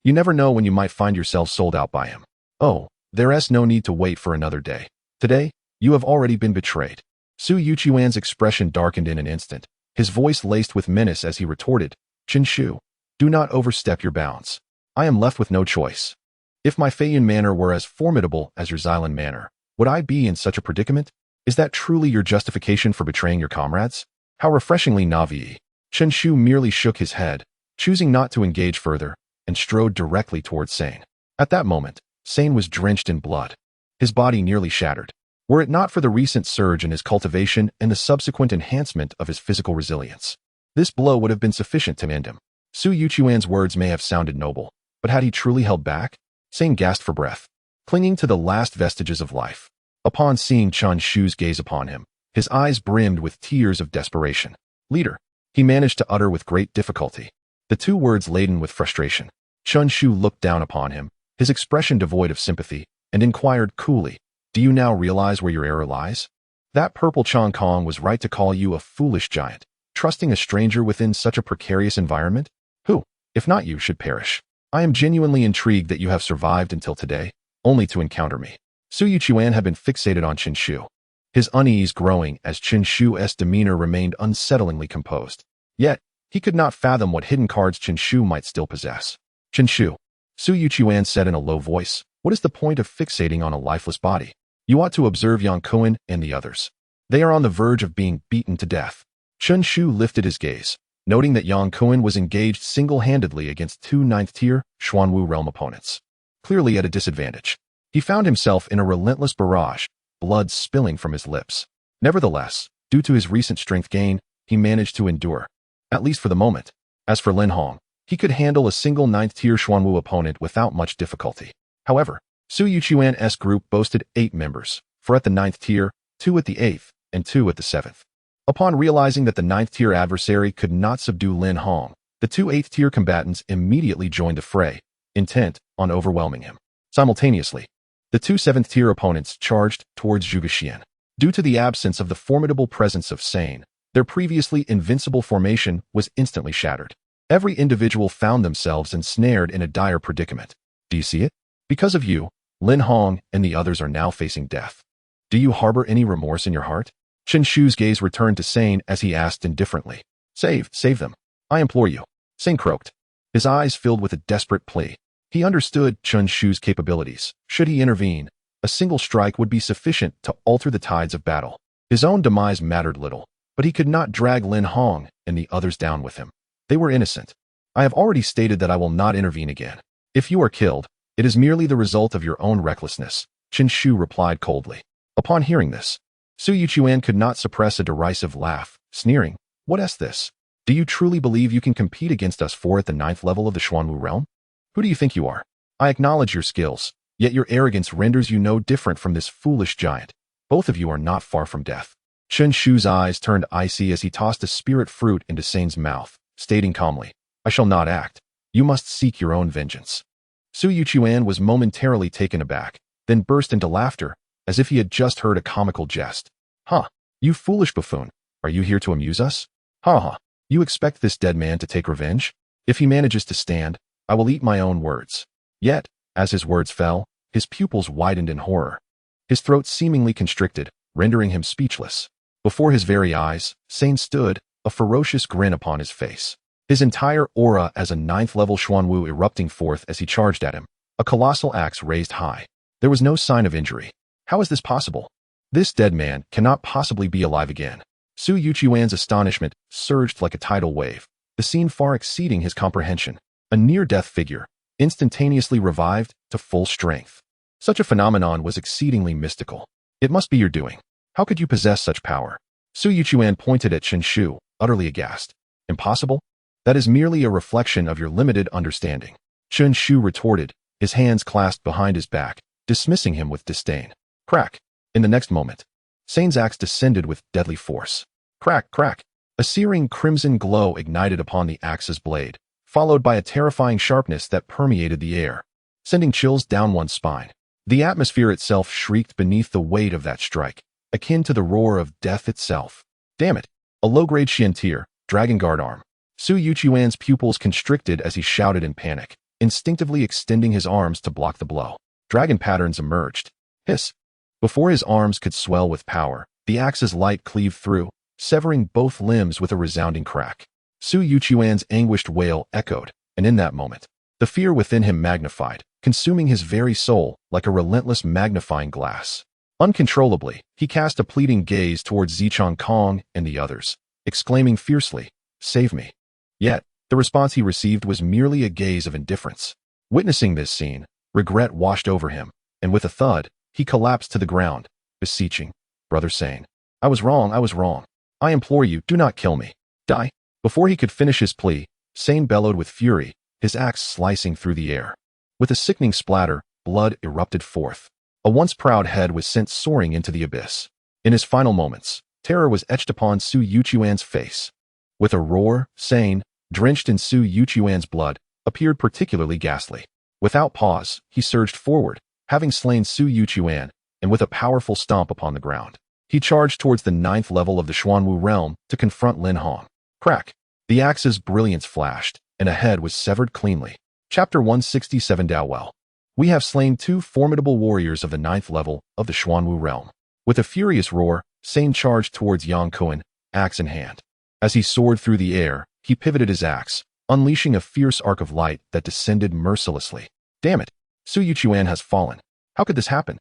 You never know when you might find yourself sold out by him. Oh, there's no need to wait for another day. Today, you have already been betrayed. Su Yuchuan's expression darkened in an instant, his voice laced with menace as he retorted, Chen Shu, do not overstep your bounds. I am left with no choice. If my Feiyan manor were as formidable as your Xylan manor, would I be in such a predicament? Is that truly your justification for betraying your comrades? How refreshingly naive. Chen Shu merely shook his head, choosing not to engage further, and strode directly towards Sane. At that moment, Sane was drenched in blood, his body nearly shattered. Were it not for the recent surge in his cultivation and the subsequent enhancement of his physical resilience, this blow would have been sufficient to end him. Su Yuchuan's words may have sounded noble, but had he truly held back? Sane gasped for breath, clinging to the last vestiges of life. Upon seeing Chen Shu's gaze upon him, his eyes brimmed with tears of desperation. Leader, he managed to utter with great difficulty, the 2 words laden with frustration. Chen Shu looked down upon him, his expression devoid of sympathy, and inquired coolly, do you now realize where your error lies? That purple Chong Kong was right to call you a foolish giant, trusting a stranger within such a precarious environment? Who, if not you, should perish? I am genuinely intrigued that you have survived until today, only to encounter me. Su Yuchuan had been fixated on Chen Shu, his unease growing as Chen Shu's demeanor remained unsettlingly composed. Yet, he could not fathom what hidden cards Chen Shu might still possess. Chen Shu, Su Yuchuan said in a low voice, what is the point of fixating on a lifeless body? You ought to observe Yang Kuan and the others. They are on the verge of being beaten to death. Chen Shu lifted his gaze, noting that Yang Kuan was engaged single-handedly against two ninth-tier Xuanwu realm opponents, clearly at a disadvantage. He found himself in a relentless barrage, blood spilling from his lips. Nevertheless, due to his recent strength gain, he managed to endure, at least for the moment. As for Lin Hong, he could handle a single ninth-tier Xuanwu opponent without much difficulty. However, Su Yuchuan's group boasted 8 members, 4 at the 9th tier, 2 at the 8th, and 2 at the 7th. Upon realizing that the 9th-tier adversary could not subdue Lin Hong, the 2 8th-tier combatants immediately joined the fray, intent on overwhelming him. Simultaneously, the 2 7th-tier opponents charged towards Zhuge Xian. Due to the absence of the formidable presence of Sane, their previously invincible formation was instantly shattered. Every individual found themselves ensnared in a dire predicament. Do you see it? Because of you, Lin Hong and the others are now facing death. Do you harbor any remorse in your heart? Chen Shu's gaze returned to Sane as he asked indifferently. Save them. I implore you. Sane croaked, his eyes filled with a desperate plea. He understood Chen Shu's capabilities. Should he intervene, a single strike would be sufficient to alter the tides of battle. His own demise mattered little, but he could not drag Lin Hong and the others down with him. They were innocent. I have already stated that I will not intervene again. If you are killed, it is merely the result of your own recklessness, Chen Shu replied coldly. Upon hearing this, Su Yuchuan could not suppress a derisive laugh, sneering, What is this? Do you truly believe you can compete against us 4 at the 9th level of the Xuanwu realm? Who do you think you are? I acknowledge your skills, yet your arrogance renders you no different from this foolish giant. Both of you are not far from death. Chen Shu's eyes turned icy as he tossed a spirit fruit into Sane's mouth, stating calmly, I shall not act. You must seek your own vengeance. Su Yuchuan was momentarily taken aback, then burst into laughter, as if he had just heard a comical jest. Huh, you foolish buffoon, are you here to amuse us? Ha ha, you expect this dead man to take revenge? If he manages to stand, I will eat my own words. Yet, as his words fell, his pupils widened in horror. His throat seemingly constricted, rendering him speechless. Before his very eyes, Sane stood, a ferocious grin upon his face. His entire aura as a 9th-level Xuanwu erupting forth as he charged at him, a colossal axe raised high. There was no sign of injury. How is this possible? This dead man cannot possibly be alive again. Su Yuchuan's astonishment surged like a tidal wave, the scene far exceeding his comprehension. A near-death figure, instantaneously revived to full strength. Such a phenomenon was exceedingly mystical. It must be your doing. How could you possess such power? Su Yuchuan pointed at Chen Shu, utterly aghast. Impossible? That is merely a reflection of your limited understanding. Chen Shu retorted, his hands clasped behind his back, dismissing him with disdain. Crack! In the next moment, Sane's axe descended with deadly force. Crack, crack! A searing crimson glow ignited upon the axe's blade, followed by a terrifying sharpness that permeated the air, sending chills down one's spine. The atmosphere itself shrieked beneath the weight of that strike, akin to the roar of death itself. Damn it! A low-grade Xian-tier, Dragon Guard arm. Su Yuchuan's pupils constricted as he shouted in panic, instinctively extending his arms to block the blow. Dragon patterns emerged. Hiss! Before his arms could swell with power, the axe's light cleaved through, severing both limbs with a resounding crack. Su Yuchuan's anguished wail echoed, and in that moment, the fear within him magnified, consuming his very soul like a relentless magnifying glass. Uncontrollably, he cast a pleading gaze towards Zichong Kong and the others, exclaiming fiercely, Save me. Yet, the response he received was merely a gaze of indifference. Witnessing this scene, regret washed over him, and with a thud, he collapsed to the ground, beseeching, Brother Sane, I was wrong. I implore you, do not kill me. Die. Before he could finish his plea, Sane bellowed with fury, his axe slicing through the air. With a sickening splatter, blood erupted forth. A once proud head was sent soaring into the abyss. In his final moments, terror was etched upon Su Yuchuan's face. With a roar, Sane, drenched in Su Yuchuan's blood, appeared particularly ghastly. Without pause, he surged forward, having slain Su Yuchuan, and with a powerful stomp upon the ground, he charged towards the 9th level of the Xuanwu realm to confront Lin Hong. Crack! The axe's brilliance flashed, and a head was severed cleanly. Chapter 167 Dowell. We have slain 2 formidable warriors of the 9th level of the Xuanwu realm. With a furious roar, Sane charged towards Yang Kuan, axe in hand. As he soared through the air, he pivoted his axe, unleashing a fierce arc of light that descended mercilessly. Damn it! Su Yuchuan has fallen. How could this happen?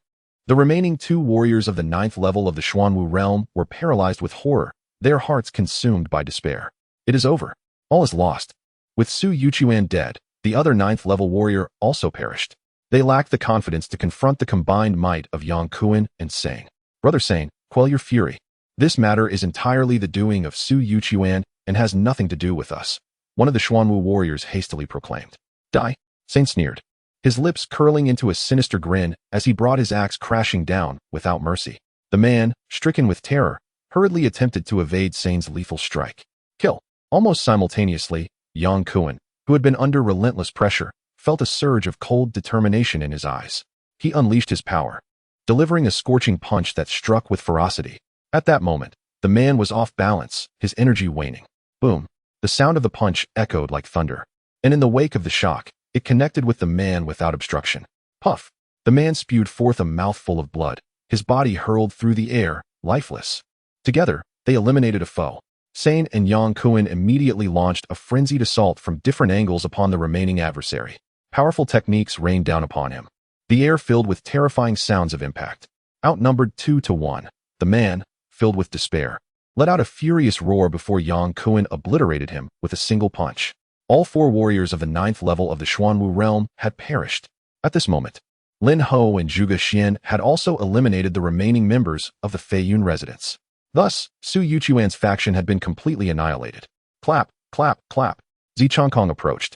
The remaining 2 warriors of the 9th level of the Xuanwu realm were paralyzed with horror, their hearts consumed by despair. It is over. All is lost. With Su Yuchuan dead, the other 9th-level warrior also perished. They lacked the confidence to confront the combined might of Yang Kuan and Sane. Brother Sane, quell your fury. This matter is entirely the doing of Su Yuchuan and has nothing to do with us, one of the Xuanwu warriors hastily proclaimed. Die, Sane sneered, his lips curling into a sinister grin as he brought his axe crashing down without mercy. The man, stricken with terror, hurriedly attempted to evade Sane's lethal strike. Kill. Almost simultaneously, Yang Kuan, who had been under relentless pressure, felt a surge of cold determination in his eyes. He unleashed his power, delivering a scorching punch that struck with ferocity. At that moment, the man was off balance, his energy waning. Boom! The sound of the punch echoed like thunder, and in the wake of the shock, it connected with the man without obstruction. Puff! The man spewed forth a mouthful of blood, his body hurled through the air, lifeless. Together, they eliminated a foe. Sane and Yang Kuan immediately launched a frenzied assault from different angles upon the remaining adversary. Powerful techniques rained down upon him, the air filled with terrifying sounds of impact. Outnumbered 2-1, the man, filled with despair, let out a furious roar before Yang Kuan obliterated him with a single punch. All 4 warriors of the 9th level of the Xuanwu realm had perished. At this moment, Lin Ho and Zhuge Xian had also eliminated the remaining members of the Feiyun residence. Thus, Su Yuchuan's faction had been completely annihilated. Clap, clap, clap. Zi Chongkong approached,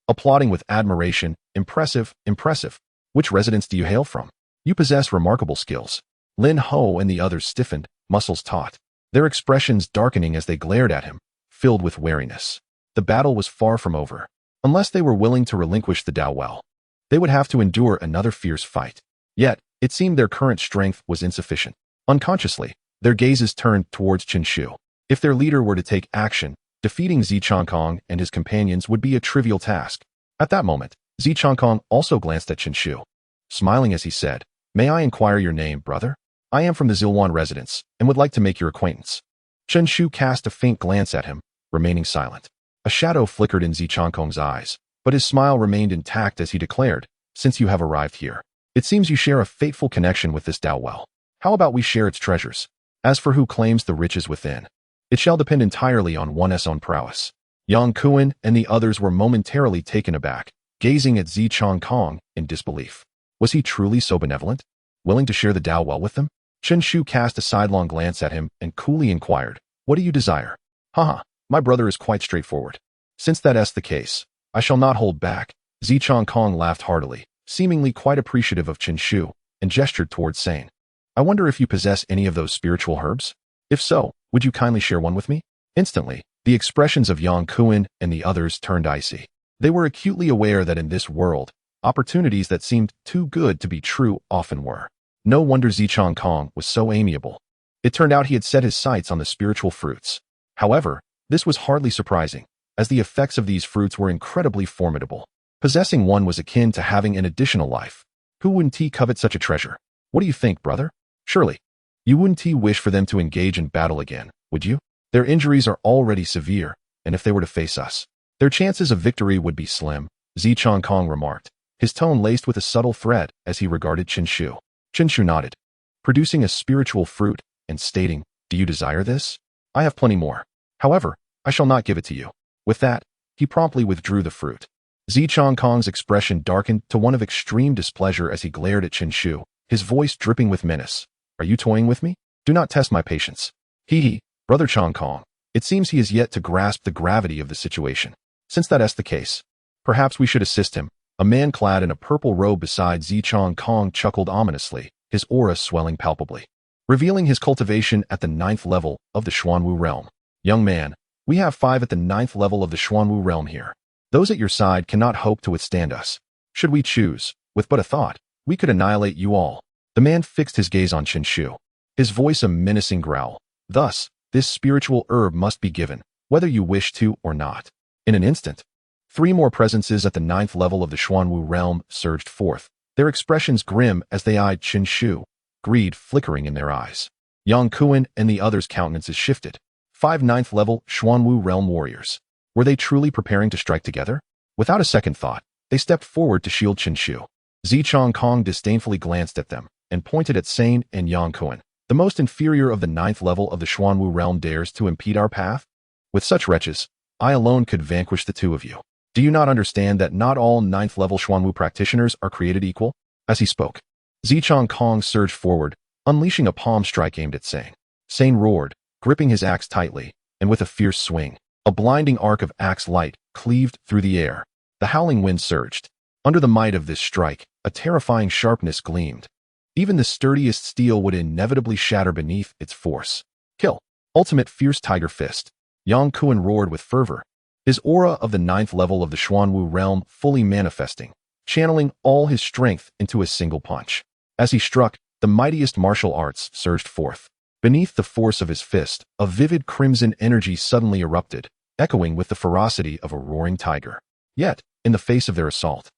applauding with admiration. Impressive, impressive. Which residence do you hail from? You possess remarkable skills. Lin Ho and the others stiffened, muscles taut, their expressions darkening as they glared at him, filled with wariness. The battle was far from over. Unless they were willing to relinquish the Dao Well, they would have to endure another fierce fight. Yet, it seemed their current strength was insufficient. Unconsciously, their gazes turned towards Qin Shu. If their leader were to take action, defeating Zi Chongkong and his companions would be a trivial task. At that moment, Zi Chongkong also glanced at Qin Shu, smiling as he said, "May I inquire your name, brother? I am from the Zilwan residence and would like to make your acquaintance." Qin Shu cast a faint glance at him, remaining silent. A shadow flickered in Zi Chongkong's eyes, but his smile remained intact as he declared, "Since you have arrived here, it seems you share a fateful connection with this Dao Well. How about we share its treasures? As for who claims the riches within, it shall depend entirely on one's own prowess." Yang Kuan and the others were momentarily taken aback, gazing at Zi Chongkong in disbelief. Was he truly so benevolent, willing to share the Dao Well with them? Qin Shu cast a sidelong glance at him and coolly inquired, "What do you desire?" "Haha, my brother is quite straightforward. Since that is the case, I shall not hold back." Zi Chongkong laughed heartily, seemingly quite appreciative of Qin Shu, and gestured towards Sane. "I wonder if you possess any of those spiritual herbs? If so, would you kindly share one with me?" Instantly, the expressions of Yang Kuan and the others turned icy. They were acutely aware that in this world, opportunities that seemed too good to be true often were. No wonder Zi Chongkong was so amiable. It turned out he had set his sights on the spiritual fruits. However, this was hardly surprising, as the effects of these fruits were incredibly formidable. Possessing one was akin to having an additional life. Who wouldn't covet such a treasure? What do you think, brother? Surely, you wouldn't wish for them to engage in battle again, would you? Their injuries are already severe, and if they were to face us, their chances of victory would be slim, Zi Chongkong remarked, his tone laced with a subtle threat as he regarded Qin Shu. Qin Shu nodded, producing a spiritual fruit and stating, "Do you desire this? I have plenty more. However, I shall not give it to you." With that, he promptly withdrew the fruit. Zi Chongkong's expression darkened to one of extreme displeasure as he glared at Qin Shu, his voice dripping with menace. "Are you toying with me? Do not test my patience." Hee, brother Chongkong. It seems he is yet to grasp the gravity of the situation. Since that is the case, perhaps we should assist him. A man clad in a purple robe beside Zi Chongkong chuckled ominously, his aura swelling palpably, revealing his cultivation at the 9th level of the Xuanwu realm. "Young man, we have 5 at the 9th level of the Xuanwu realm here. Those at your side cannot hope to withstand us. Should we choose, with but a thought, we could annihilate you all." The man fixed his gaze on Qin Shu, his voice a menacing growl. "Thus, this spiritual herb must be given, whether you wish to or not." In an instant, 3 more presences at the 9th level of the Xuanwu realm surged forth, their expressions grim as they eyed Qin Shu, greed flickering in their eyes. Yang Kuan and the others' countenances shifted. 5 9th level Xuanwu realm warriors. Were they truly preparing to strike together? Without a second thought, they stepped forward to shield Qin Shu. Zi Chongkong disdainfully glanced at them and pointed at Sane and Yang Kuan. "The most inferior of the 9th level of the Xuanwu realm dares to impede our path? With such wretches, I alone could vanquish the two of you. Do you not understand that not all 9th level Xuanwu practitioners are created equal? As he spoke, Zichang Kong surged forward, unleashing a palm strike aimed at Sane. Sane roared, gripping his axe tightly, and with a fierce swing, a blinding arc of axe light cleaved through the air. The howling wind surged. Under the might of this strike, a terrifying sharpness gleamed. Even the sturdiest steel would inevitably shatter beneath its force. Kill. Ultimate fierce tiger fist. Yang Kuan roared with fervor, his aura of the 9th level of the Xuanwu realm fully manifesting, channeling all his strength into a single punch. As he struck, the mightiest martial arts surged forth. Beneath the force of his fist, a vivid crimson energy suddenly erupted, echoing with the ferocity of a roaring tiger. Yet, in the face of their assault,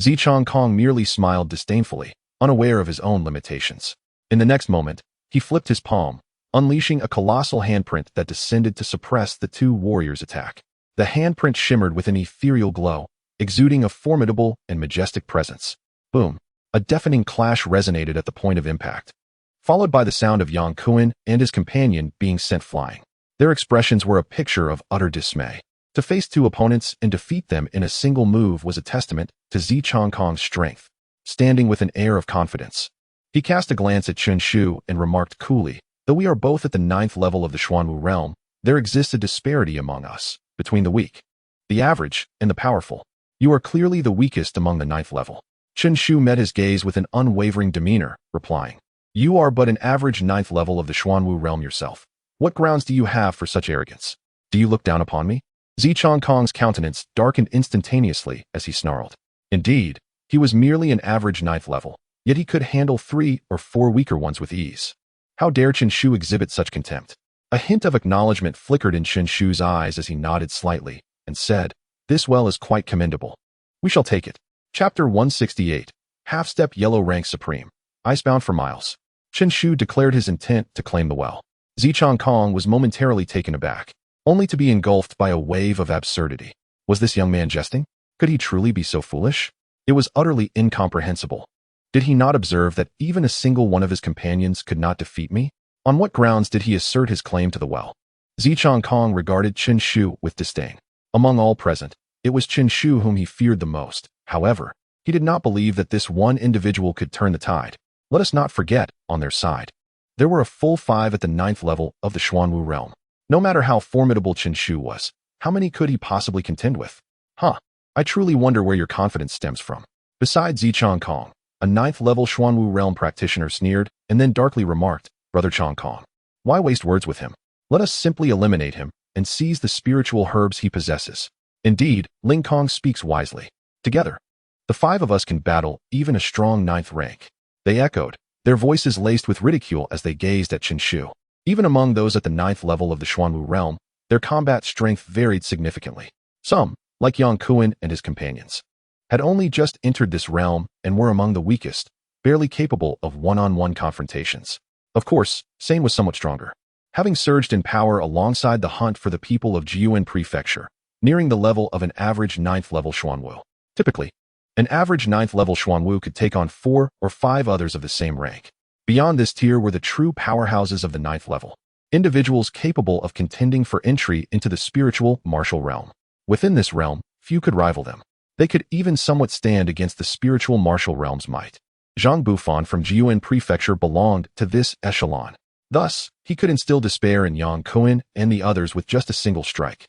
Zichang Kong merely smiled disdainfully, unaware of his own limitations. In the next moment, he flipped his palm, unleashing a colossal handprint that descended to suppress the two warriors' attack. The handprint shimmered with an ethereal glow, exuding a formidable and majestic presence. Boom! A deafening clash resonated at the point of impact, followed by the sound of Yang Kuan and his companion being sent flying. Their expressions were a picture of utter dismay. To face two opponents and defeat them in a single move was a testament to Zichang Kong's strength. Standing with an air of confidence, he cast a glance at Chun Shu and remarked coolly, "Though we are both at the 9th level of the Xuanwu realm, there exists a disparity among us, between the weak, the average, and the powerful. You are clearly the weakest among the 9th level." Chun Shu met his gaze with an unwavering demeanor, replying, "You are but an average 9th level of the Xuanwu realm yourself. What grounds do you have for such arrogance? Do you look down upon me?" Zichang Kong's countenance darkened instantaneously as he snarled. Indeed, he was merely an average 9th level, yet he could handle 3 or 4 weaker ones with ease. How dare Chun Shu exhibit such contempt? A hint of acknowledgement flickered in Chun Shu's eyes as he nodded slightly and said, "This well is quite commendable. We shall take it." Chapter 168, Half-Step Yellow Rank Supreme. Icebound for miles. Chun Shu declared his intent to claim the well. Zichang Kong was momentarily taken aback, only to be engulfed by a wave of absurdity. Was this young man jesting? Could he truly be so foolish? It was utterly incomprehensible. Did he not observe that even a single one of his companions could not defeat me? On what grounds did he assert his claim to the well? Zichang Kong regarded Chun Shu with disdain. Among all present, it was Chun Shu whom he feared the most. However, he did not believe that this one individual could turn the tide. Let us not forget, on their side, there were a full 5 at the 9th level of the Xuanwu realm. No matter how formidable Chun Shu was, how many could he possibly contend with? I truly wonder where your confidence stems from. Besides Zichang Kong, a 9th level Xuanwu realm practitioner sneered and then darkly remarked, "Brother Chang Kong, why waste words with him? Let us simply eliminate him and seize the spiritual herbs he possesses." Indeed, Ling Kong speaks wisely. Together, the 5 of us can battle even a strong 9th rank. They echoed, their voices laced with ridicule as they gazed at Chun Shu. Even among those at the 9th level of the Xuanwu realm, their combat strength varied significantly. Some, like Yang Kuan and his companions, had only just entered this realm and were among the weakest, barely capable of one-on-one confrontations. Of course, Sane was somewhat stronger, having surged in power alongside the hunt for the people of Jiuan Prefecture, nearing the level of an average 9th level Xuanwu. Typically, an average 9th level Xuanwu could take on 4 or 5 others of the same rank. Beyond this tier were the true powerhouses of the 9th level, individuals capable of contending for entry into the spiritual martial realm. Within this realm, few could rival them. They could even somewhat stand against the spiritual martial realm's might. Zhang Bufan from Jiuan Prefecture belonged to this echelon. Thus, he could instill despair in Yang Kuan and the others with just a single strike.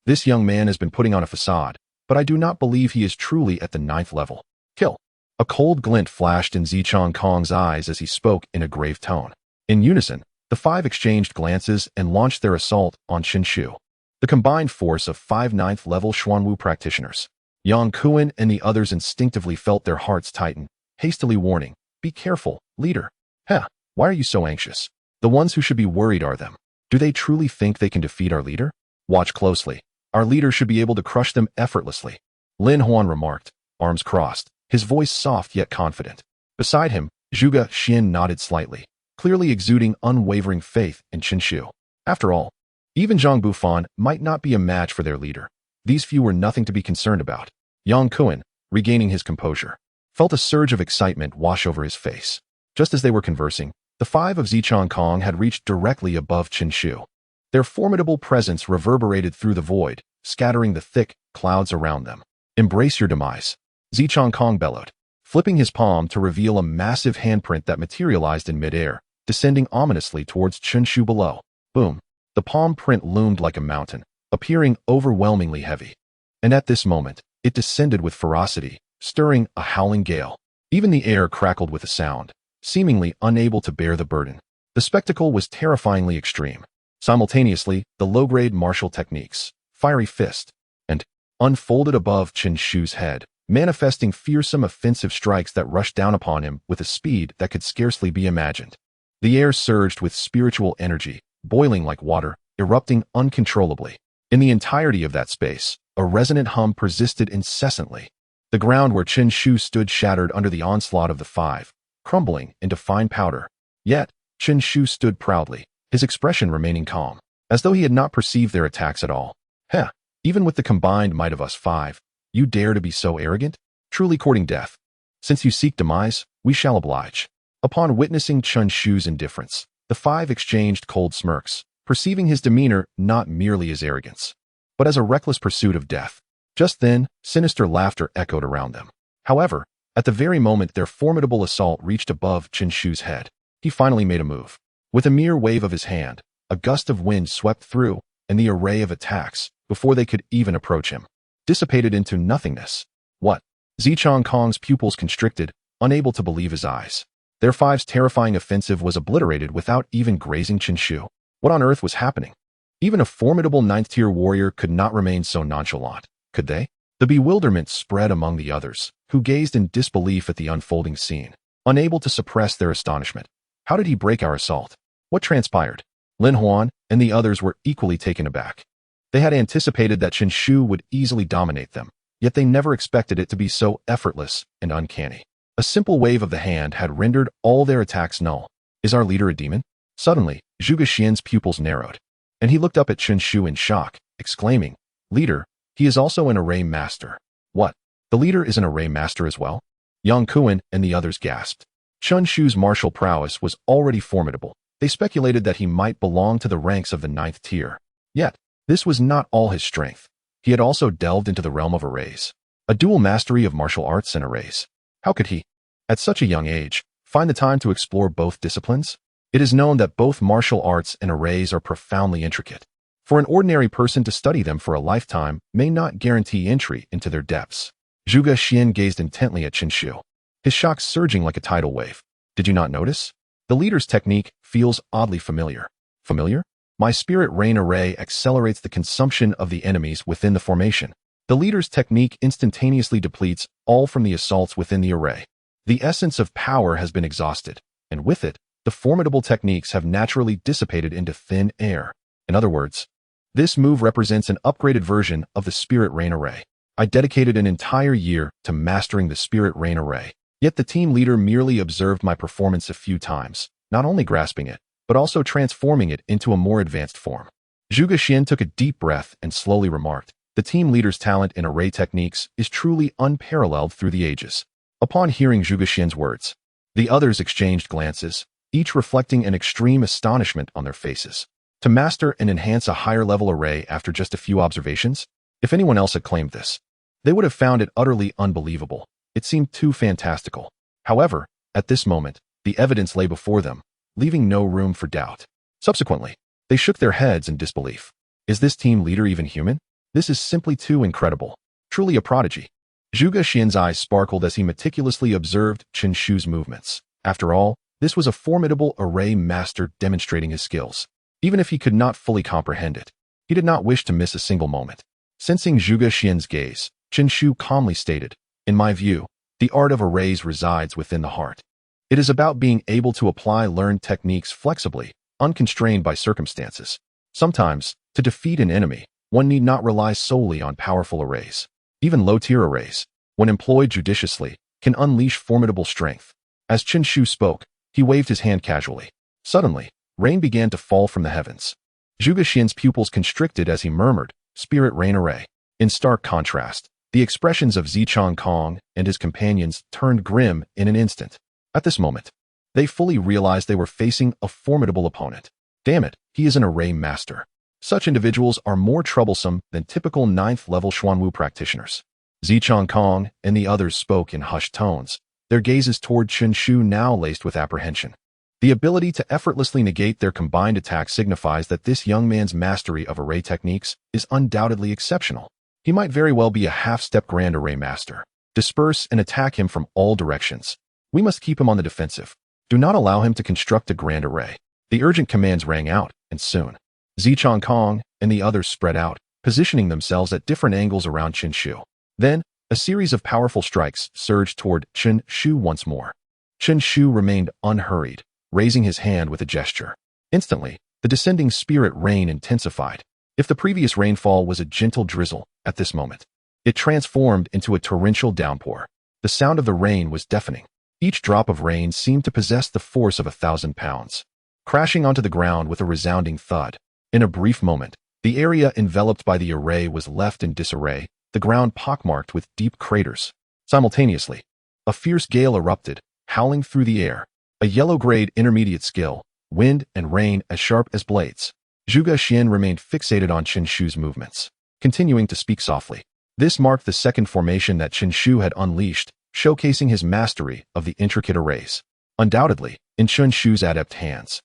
This young man has been putting on a facade, but I do not believe he is truly at the 9th level. Kill. A cold glint flashed in Zichang Kong's eyes as he spoke in a grave tone. In unison, the 5 exchanged glances and launched their assault on Chun Shu. The combined force of 5 9th level Xuanwu practitioners. Yang Kuan and the others instinctively felt their hearts tighten, hastily warning, "Be careful, leader." Why are you so anxious? The ones who should be worried are them. Do they truly think they can defeat our leader? Watch closely. Our leader should be able to crush them effortlessly. Lin Huan remarked, arms crossed, his voice soft yet confident. Beside him, Zhuge Xian nodded slightly, clearly exuding unwavering faith in Chun Shu. After all, even Zhang Bufan might not be a match for their leader. These few were nothing to be concerned about. Yang Kuan, regaining his composure, felt a surge of excitement wash over his face. Just as they were conversing, the 5 of Zichang Kong had reached directly above Chun Shu. Their formidable presence reverberated through the void, scattering the thick clouds around them. "Embrace your demise," Zichong Kong bellowed, flipping his palm to reveal a massive handprint that materialized in midair, descending ominously towards Chunshu below. Boom! The palm print loomed like a mountain, appearing overwhelmingly heavy. And at this moment, it descended with ferocity, stirring a howling gale. Even the air crackled with a sound, seemingly unable to bear the burden. The spectacle was terrifyingly extreme. Simultaneously, the low-grade martial techniques, Fiery Fist, and unfolded above Chunshu's head, manifesting fearsome offensive strikes that rushed down upon him with a speed that could scarcely be imagined. The air surged with spiritual energy, boiling like water, erupting uncontrollably. In the entirety of that space, a resonant hum persisted incessantly. The ground where Chunshu stood shattered under the onslaught of the five, crumbling into fine powder. Yet, Chunshu stood proudly, his expression remaining calm, as though he had not perceived their attacks at all. "Heh, even with the combined might of us five, you dare to be so arrogant? Truly courting death. Since you seek demise, we shall oblige." Upon witnessing Chunshu's indifference, the five exchanged cold smirks, perceiving his demeanor not merely as arrogance, but as a reckless pursuit of death. Just then, sinister laughter echoed around them. However, at the very moment their formidable assault reached above Chunshu's head, he finally made a move. With a mere wave of his hand, a gust of wind swept through, and the array of attacks, before they could even approach him, dissipated into nothingness. What? Zichong Kong's pupils constricted, unable to believe his eyes. Their five's terrifying offensive was obliterated without even grazing Chunshu. What on earth was happening? Even a formidable ninth-tier warrior could not remain so nonchalant, could they? The bewilderment spread among the others, who gazed in disbelief at the unfolding scene, unable to suppress their astonishment. How did he break our assault? What transpired? Lin Huan and the others were equally taken aback. They had anticipated that Chunshu would easily dominate them, yet they never expected it to be so effortless and uncanny. A simple wave of the hand had rendered all their attacks null. Is our leader a demon? Suddenly, Zhuge Xian's pupils narrowed, and he looked up at Chunshu in shock, exclaiming, "Leader, he is also an array master." "What? The leader is an array master as well?" Yang Kuan and the others gasped. Chunshu's martial prowess was already formidable. They speculated that he might belong to the ranks of the ninth tier. Yet, this was not all his strength. He had also delved into the realm of arrays, a dual mastery of martial arts and arrays. How could he, at such a young age, find the time to explore both disciplines? It is known that both martial arts and arrays are profoundly intricate. For an ordinary person to study them for a lifetime may not guarantee entry into their depths. Zhuge Xian gazed intently at Chunshu, his shock surging like a tidal wave. "Did you not notice? The leader's technique feels oddly familiar." "Familiar? My spirit rain array accelerates the consumption of the enemies within the formation. The leader's technique instantaneously depletes all from the assaults within the array. The essence of power has been exhausted, and with it, the formidable techniques have naturally dissipated into thin air." In other words, this move represents an upgraded version of the Spirit Rain Array. I dedicated an entire year to mastering the Spirit Rain Array, yet the team leader merely observed my performance a few times, not only grasping it, but also transforming it into a more advanced form. Zhuge Xian took a deep breath and slowly remarked, "The team leader's talent in array techniques is truly unparalleled through the ages." Upon hearing Zhuge Xian's words, the others exchanged glances, each reflecting an extreme astonishment on their faces. To master and enhance a higher-level array after just a few observations? If anyone else had claimed this, they would have found it utterly unbelievable. It seemed too fantastical. However, at this moment, the evidence lay before them, leaving no room for doubt. Subsequently, they shook their heads in disbelief. Is this team leader even human? This is simply too incredible. Truly a prodigy. Zhuge Xian's eyes sparkled as he meticulously observed Chunshu's movements. After all, this was a formidable array master demonstrating his skills. Even if he could not fully comprehend it, he did not wish to miss a single moment. Sensing Zhuge Xian's gaze, Chunshu calmly stated, "In my view, the art of arrays resides within the heart. It is about being able to apply learned techniques flexibly, unconstrained by circumstances. Sometimes, to defeat an enemy, one need not rely solely on powerful arrays. Even low-tier arrays, when employed judiciously, can unleash formidable strength." As Chunshu spoke, he waved his hand casually. Suddenly, rain began to fall from the heavens. Zhuge Xian's pupils constricted as he murmured, "Spirit Rain Array." In stark contrast, the expressions of Zichong Kong and his companions turned grim in an instant. At this moment, they fully realized they were facing a formidable opponent. Damn it, he is an array master. Such individuals are more troublesome than typical 9th-level Xuanwu practitioners. Zichang Kong and the others spoke in hushed tones, their gazes toward Chen Shu now laced with apprehension. The ability to effortlessly negate their combined attack signifies that this young man's mastery of array techniques is undoubtedly exceptional. He might very well be a half-step grand array master. Disperse and attack him from all directions. We must keep him on the defensive. Do not allow him to construct a grand array. The urgent commands rang out, and soon, Zichang Kong and the others spread out, positioning themselves at different angles around Chen Shu. Then, a series of powerful strikes surged toward Chen Shu once more. Chen Shu remained unhurried, raising his hand with a gesture. Instantly, the descending spirit rain intensified. If the previous rainfall was a gentle drizzle, at this moment, it transformed into a torrential downpour. The sound of the rain was deafening. Each drop of rain seemed to possess the force of 1,000 pounds. Crashing onto the ground with a resounding thud. In a brief moment, the area enveloped by the array was left in disarray, the ground pockmarked with deep craters. Simultaneously, a fierce gale erupted, howling through the air. A yellow-grade intermediate skill, wind and rain as sharp as blades. Zhuge Xian remained fixated on Chen Shu's movements, continuing to speak softly. This marked the second formation that Chen Shu had unleashed, showcasing his mastery of the intricate arrays. Undoubtedly, in Chen Shu's adept hands,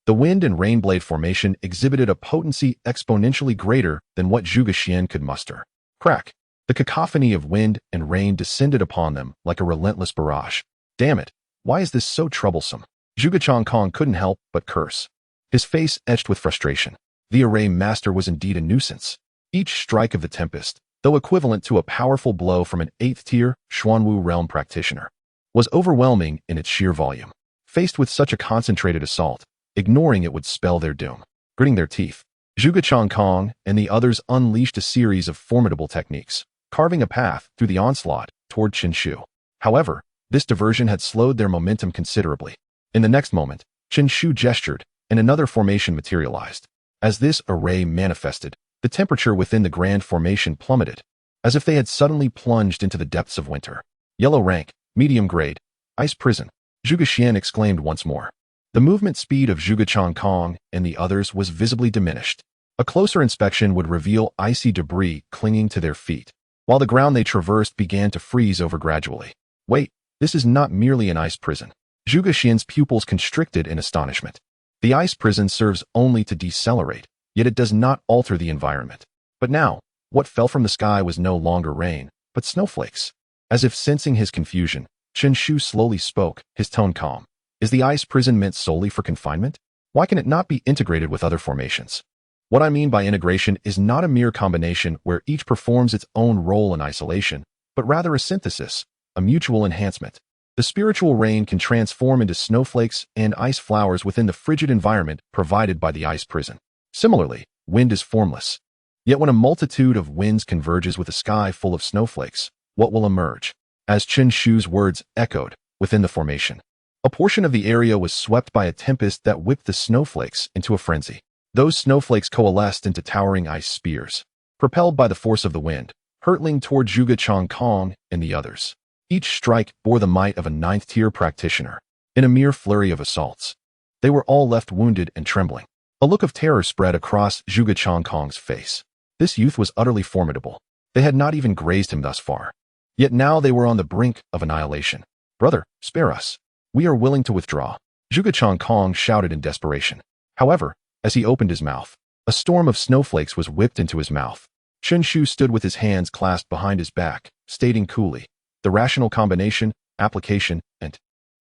the wind and rain blade formation exhibited a potency exponentially greater than what Zhuge Xian could muster. Crack! The cacophony of wind and rain descended upon them like a relentless barrage. Damn it! Why is this so troublesome? Zhuge Kong couldn't help but curse, his face etched with frustration. The array master was indeed a nuisance. Each strike of the tempest, though equivalent to a powerful blow from an 8th-tier Xuanwu realm practitioner, was overwhelming in its sheer volume. Faced with such a concentrated assault, ignoring it would spell their doom. Gritting their teeth, Zhuge Kong and the others unleashed a series of formidable techniques, carving a path through the onslaught toward Chen Shu. However, this diversion had slowed their momentum considerably. In the next moment, Chen Shu gestured, and another formation materialized. As this array manifested, the temperature within the grand formation plummeted, as if they had suddenly plunged into the depths of winter. Yellow rank, medium grade, ice prison, Zhuge Xian exclaimed once more. The movement speed of Zhuge Kong and the others was visibly diminished. A closer inspection would reveal icy debris clinging to their feet, while the ground they traversed began to freeze over gradually. Wait, this is not merely an ice prison. Zhuge Xian's pupils constricted in astonishment. The ice prison serves only to decelerate, yet it does not alter the environment. But now, what fell from the sky was no longer rain, but snowflakes. As if sensing his confusion, Chen Shu slowly spoke, his tone calm. Is the ice prison meant solely for confinement? Why can it not be integrated with other formations? What I mean by integration is not a mere combination where each performs its own role in isolation, but rather a synthesis, a mutual enhancement. The spiritual rain can transform into snowflakes and ice flowers within the frigid environment provided by the ice prison. Similarly, wind is formless. Yet when a multitude of winds converges with a sky full of snowflakes, what will emerge? As Chen Shu's words echoed within the formation, a portion of the area was swept by a tempest that whipped the snowflakes into a frenzy. Those snowflakes coalesced into towering ice spears, propelled by the force of the wind, hurtling toward Zhuge Kong and the others. Each strike bore the might of a 9th-tier practitioner. In a mere flurry of assaults, they were all left wounded and trembling. A look of terror spread across Zhuge Kong's face. This youth was utterly formidable. They had not even grazed him thus far. Yet now they were on the brink of annihilation. Brother, spare us. We are willing to withdraw. Zhuge Kong shouted in desperation. However, as he opened his mouth, a storm of snowflakes was whipped into his mouth. Chen Shu stood with his hands clasped behind his back, stating coolly, the rational combination, application, and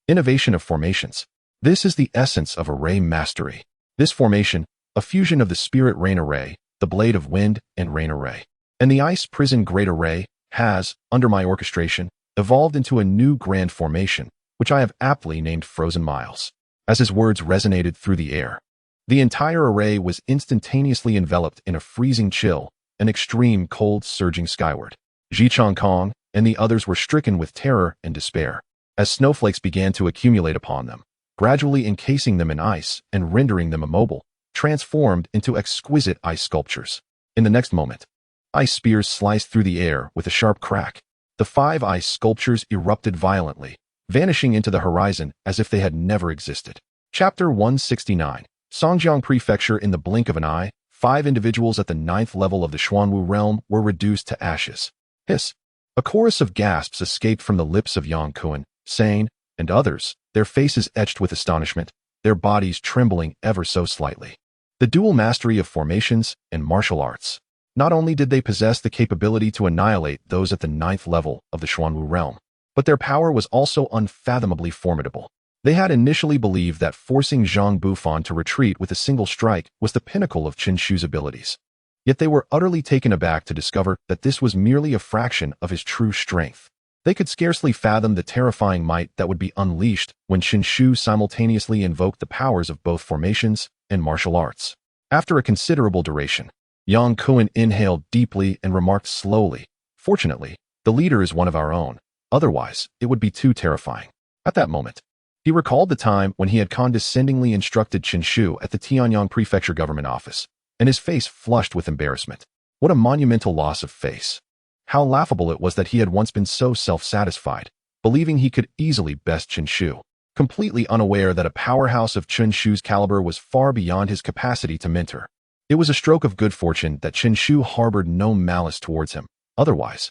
innovation of formations. This is the essence of array mastery. This formation, a fusion of the spirit rain array, the blade of wind and rain array, and the ice prison great array, has, under my orchestration, evolved into a new grand formation, which I have aptly named Frozen Miles. As his words resonated through the air, the entire array was instantaneously enveloped in a freezing chill, an extreme cold surging skyward. Zichang Kong and the others were stricken with terror and despair, as snowflakes began to accumulate upon them, gradually encasing them in ice and rendering them immobile, transformed into exquisite ice sculptures. In the next moment, ice spears sliced through the air with a sharp crack. The 5 ice sculptures erupted violently, vanishing into the horizon as if they had never existed. Chapter 169. Songjiang Prefecture. In the blink of an eye, 5 individuals at the 9th level of the Xuanwu realm were reduced to ashes. Hiss! A chorus of gasps escaped from the lips of Yang Kuan, Sane, and others, their faces etched with astonishment, their bodies trembling ever so slightly. The dual mastery of formations and martial arts. Not only did they possess the capability to annihilate those at the 9th level of the Xuanwu realm, but their power was also unfathomably formidable. They had initially believed that forcing Zhang Bufan to retreat with a single strike was the pinnacle of Qin Shu's abilities. Yet they were utterly taken aback to discover that this was merely a fraction of his true strength. They could scarcely fathom the terrifying might that would be unleashed when Qin Shu simultaneously invoked the powers of both formations and martial arts. After a considerable duration, Yang Kuan inhaled deeply and remarked slowly, "Fortunately, the leader is one of our own. Otherwise, it would be too terrifying." At that moment, he recalled the time when he had condescendingly instructed Qin Shu at the Tianyang Prefecture government office, and his face flushed with embarrassment. What a monumental loss of face. How laughable it was that he had once been so self-satisfied, believing he could easily best Qin Shu, completely unaware that a powerhouse of Qin Shu's caliber was far beyond his capacity to mentor. It was a stroke of good fortune that Qin Shu harbored no malice towards him. Otherwise,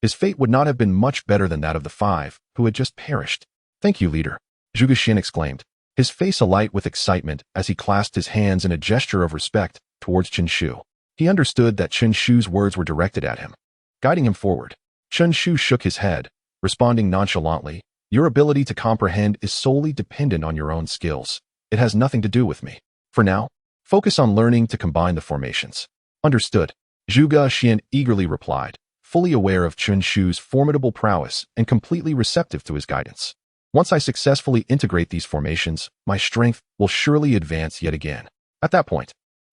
his fate would not have been much better than that of the 5 who had just perished. "Thank you, leader," Zhuge Xin exclaimed, his face alight with excitement as he clasped his hands in a gesture of respect towards Qin Shu. He understood that Qin Shu's words were directed at him, guiding him forward. Qin Shu shook his head, responding nonchalantly, "Your ability to comprehend is solely dependent on your own skills. It has nothing to do with me. For now, focus on learning to combine the formations." "Understood," Zhuge Xin eagerly replied, fully aware of Qin Shu's formidable prowess and completely receptive to his guidance. "Once I successfully integrate these formations, my strength will surely advance yet again. At that point,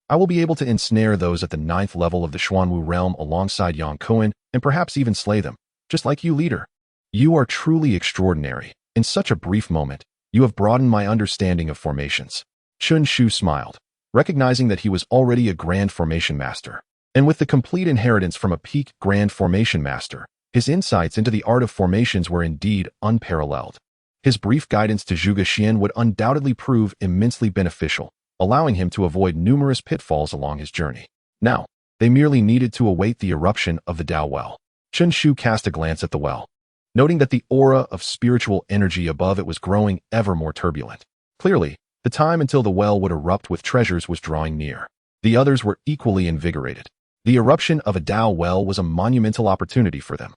I will be able to ensnare those at the 9th level of the Xuanwu realm alongside Yang Kuan and perhaps even slay them, just like you, leader. You are truly extraordinary. In such a brief moment, you have broadened my understanding of formations." Qin Shu smiled, recognizing that he was already a grand formation master. And with the complete inheritance from a peak grand formation master, his insights into the art of formations were indeed unparalleled. His brief guidance to Zhuge Xin would undoubtedly prove immensely beneficial, allowing him to avoid numerous pitfalls along his journey. Now, they merely needed to await the eruption of the Dao well. Qin Shu cast a glance at the well, noting that the aura of spiritual energy above it was growing ever more turbulent. Clearly, the time until the well would erupt with treasures was drawing near. The others were equally invigorated. The eruption of a Dao well was a monumental opportunity for them.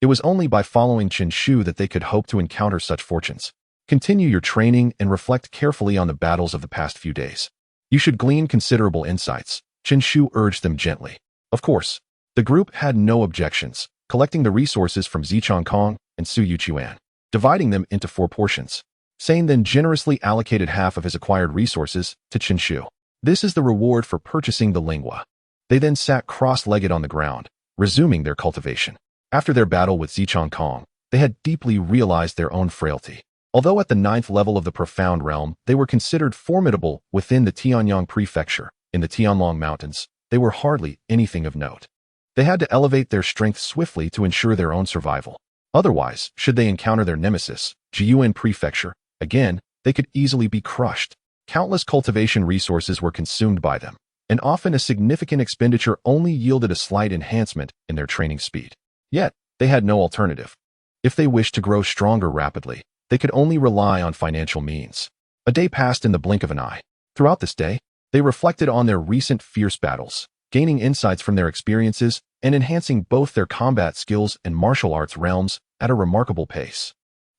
It was only by following Qin Shu that they could hope to encounter such fortunes. Continue your training and reflect carefully on the battles of the past few days. You should glean considerable insights, Qin Shu urged them gently. Of course, the group had no objections, collecting the resources from Zichong Kong and Su Yuchuan, dividing them into 4 portions. Sane then generously allocated half of his acquired resources to Qin Shu. "This is the reward for purchasing the lingua." They then sat cross-legged on the ground, resuming their cultivation. After their battle with Zichong Kong, they had deeply realized their own frailty. Although at the 9th level of the Profound Realm, they were considered formidable within the Tianyang Prefecture. In the Tianlong Mountains, they were hardly anything of note. They had to elevate their strength swiftly to ensure their own survival. Otherwise, should they encounter their nemesis, Jiyuan Prefecture, again, they could easily be crushed. Countless cultivation resources were consumed by them, and often a significant expenditure only yielded a slight enhancement in their training speed. Yet, they had no alternative. If they wished to grow stronger rapidly, they could only rely on financial means. A day passed in the blink of an eye. Throughout this day, they reflected on their recent fierce battles, gaining insights from their experiences and enhancing both their combat skills and martial arts realms at a remarkable pace.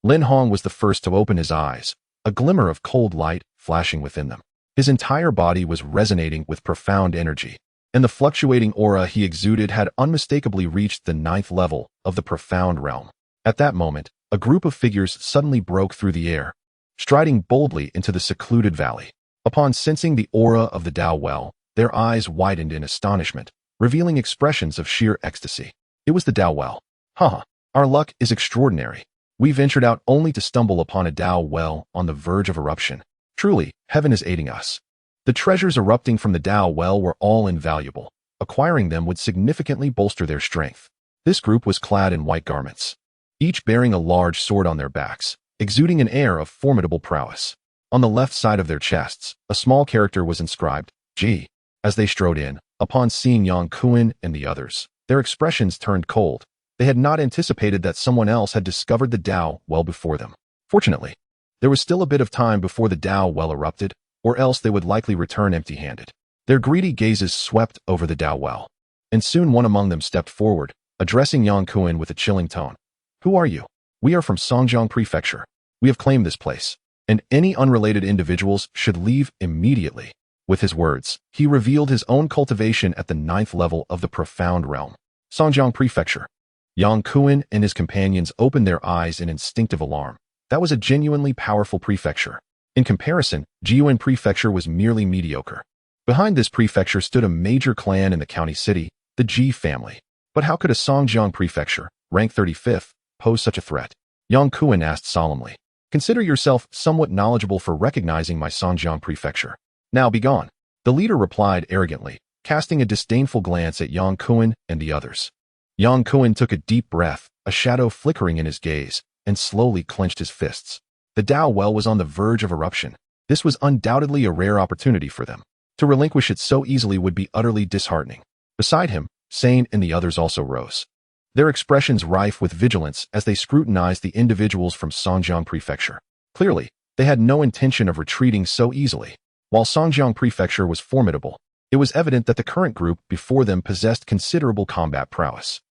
Lin Hong was the first to open his eyes, a glimmer of cold light flashing within them. His entire body was resonating with profound energy, and the fluctuating aura he exuded had unmistakably reached the 9th level of the Profound Realm. At that moment, a group of figures suddenly broke through the air, striding boldly into the secluded valley. Upon sensing the aura of the Dao well, their eyes widened in astonishment, revealing expressions of sheer ecstasy. It was the Dao well. "Haha, our luck is extraordinary. We ventured out only to stumble upon a Dao well on the verge of eruption. Truly, heaven is aiding us." The treasures erupting from the Dao well were all invaluable. Acquiring them would significantly bolster their strength. This group was clad in white garments, each bearing a large sword on their backs, exuding an air of formidable prowess. On the left side of their chests, a small character was inscribed, G. As they strode in, upon seeing Yang Kuan and the others, their expressions turned cold. They had not anticipated that someone else had discovered the Tao well before them. Fortunately, there was still a bit of time before the Tao well erupted, or else they would likely return empty-handed. Their greedy gazes swept over the Tao well, and soon one among them stepped forward, addressing Yang Kuan with a chilling tone. "Who are you?" "We are from Songjiang Prefecture. We have claimed this place, and any unrelated individuals should leave immediately." With his words, he revealed his own cultivation at the 9th level of the Profound Realm. Songjiang Prefecture. Yang Kuan and his companions opened their eyes in instinctive alarm. That was a genuinely powerful prefecture. In comparison, Jiuan Prefecture was merely mediocre. Behind this prefecture stood a major clan in the county city, the Ji family. But how could a Songjiang Prefecture, rank 35th, pose such a threat? Yang Kuan asked solemnly. "Consider yourself somewhat knowledgeable for recognizing my Songjiang Prefecture. Now be gone." The leader replied arrogantly, casting a disdainful glance at Yang Kuan and the others. Yang Kuan took a deep breath, a shadow flickering in his gaze, and slowly clenched his fists. The Tao well was on the verge of eruption. This was undoubtedly a rare opportunity for them. To relinquish it so easily would be utterly disheartening. Beside him, Sane and the others also rose, their expressions rife with vigilance as they scrutinized the individuals from Songjiang Prefecture. Clearly, they had no intention of retreating so easily. While Songjiang Prefecture was formidable, it was evident that the current group before them possessed considerable combat prowess.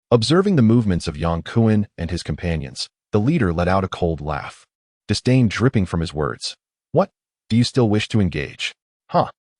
Observing the movements of Yang Kuan and his companions, the leader let out a cold laugh, disdain dripping from his words. "What? Do you still wish to engage?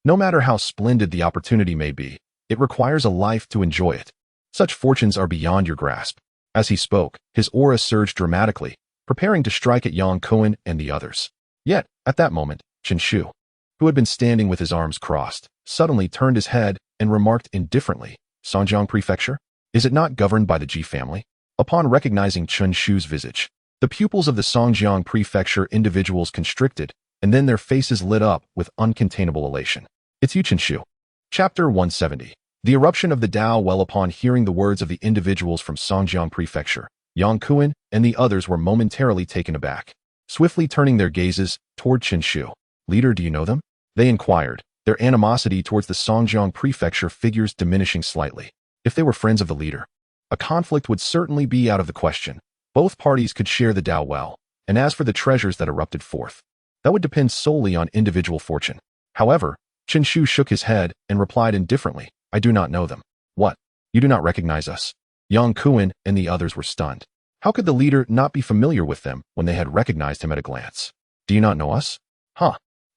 No matter how splendid the opportunity may be, it requires a life to enjoy it. Such fortunes are beyond your grasp." As he spoke, his aura surged dramatically, preparing to strike at Yang Kuan and the others. Yet, at that moment, Chen Shu, who had been standing with his arms crossed, suddenly turned his head and remarked indifferently, "Songjiang Prefecture? Is it not governed by the Ji family?" Upon recognizing Chen Shu's visage, the pupils of the Songjiang Prefecture individuals constricted, and then their faces lit up with uncontainable elation. "It's you, Chen Shu." Chapter 170. The eruption of the Tao well. Upon hearing the words of the individuals from Songjiang Prefecture, Yang Kuan and the others were momentarily taken aback, swiftly turning their gazes toward Chen Shu. "Leader, do you know them?" they inquired, their animosity towards the Songjiang Prefecture figures diminishing slightly. If they were friends of the leader, a conflict would certainly be out of the question. Both parties could share the Tao well, and as for the treasures that erupted forth, that would depend solely on individual fortune. However, Chen Shu shook his head and replied indifferently, "I do not know them." "What? You do not recognize us?" Yang Kuan and the others were stunned. How could the leader not be familiar with them when they had recognized him at a glance? "Do you not know us?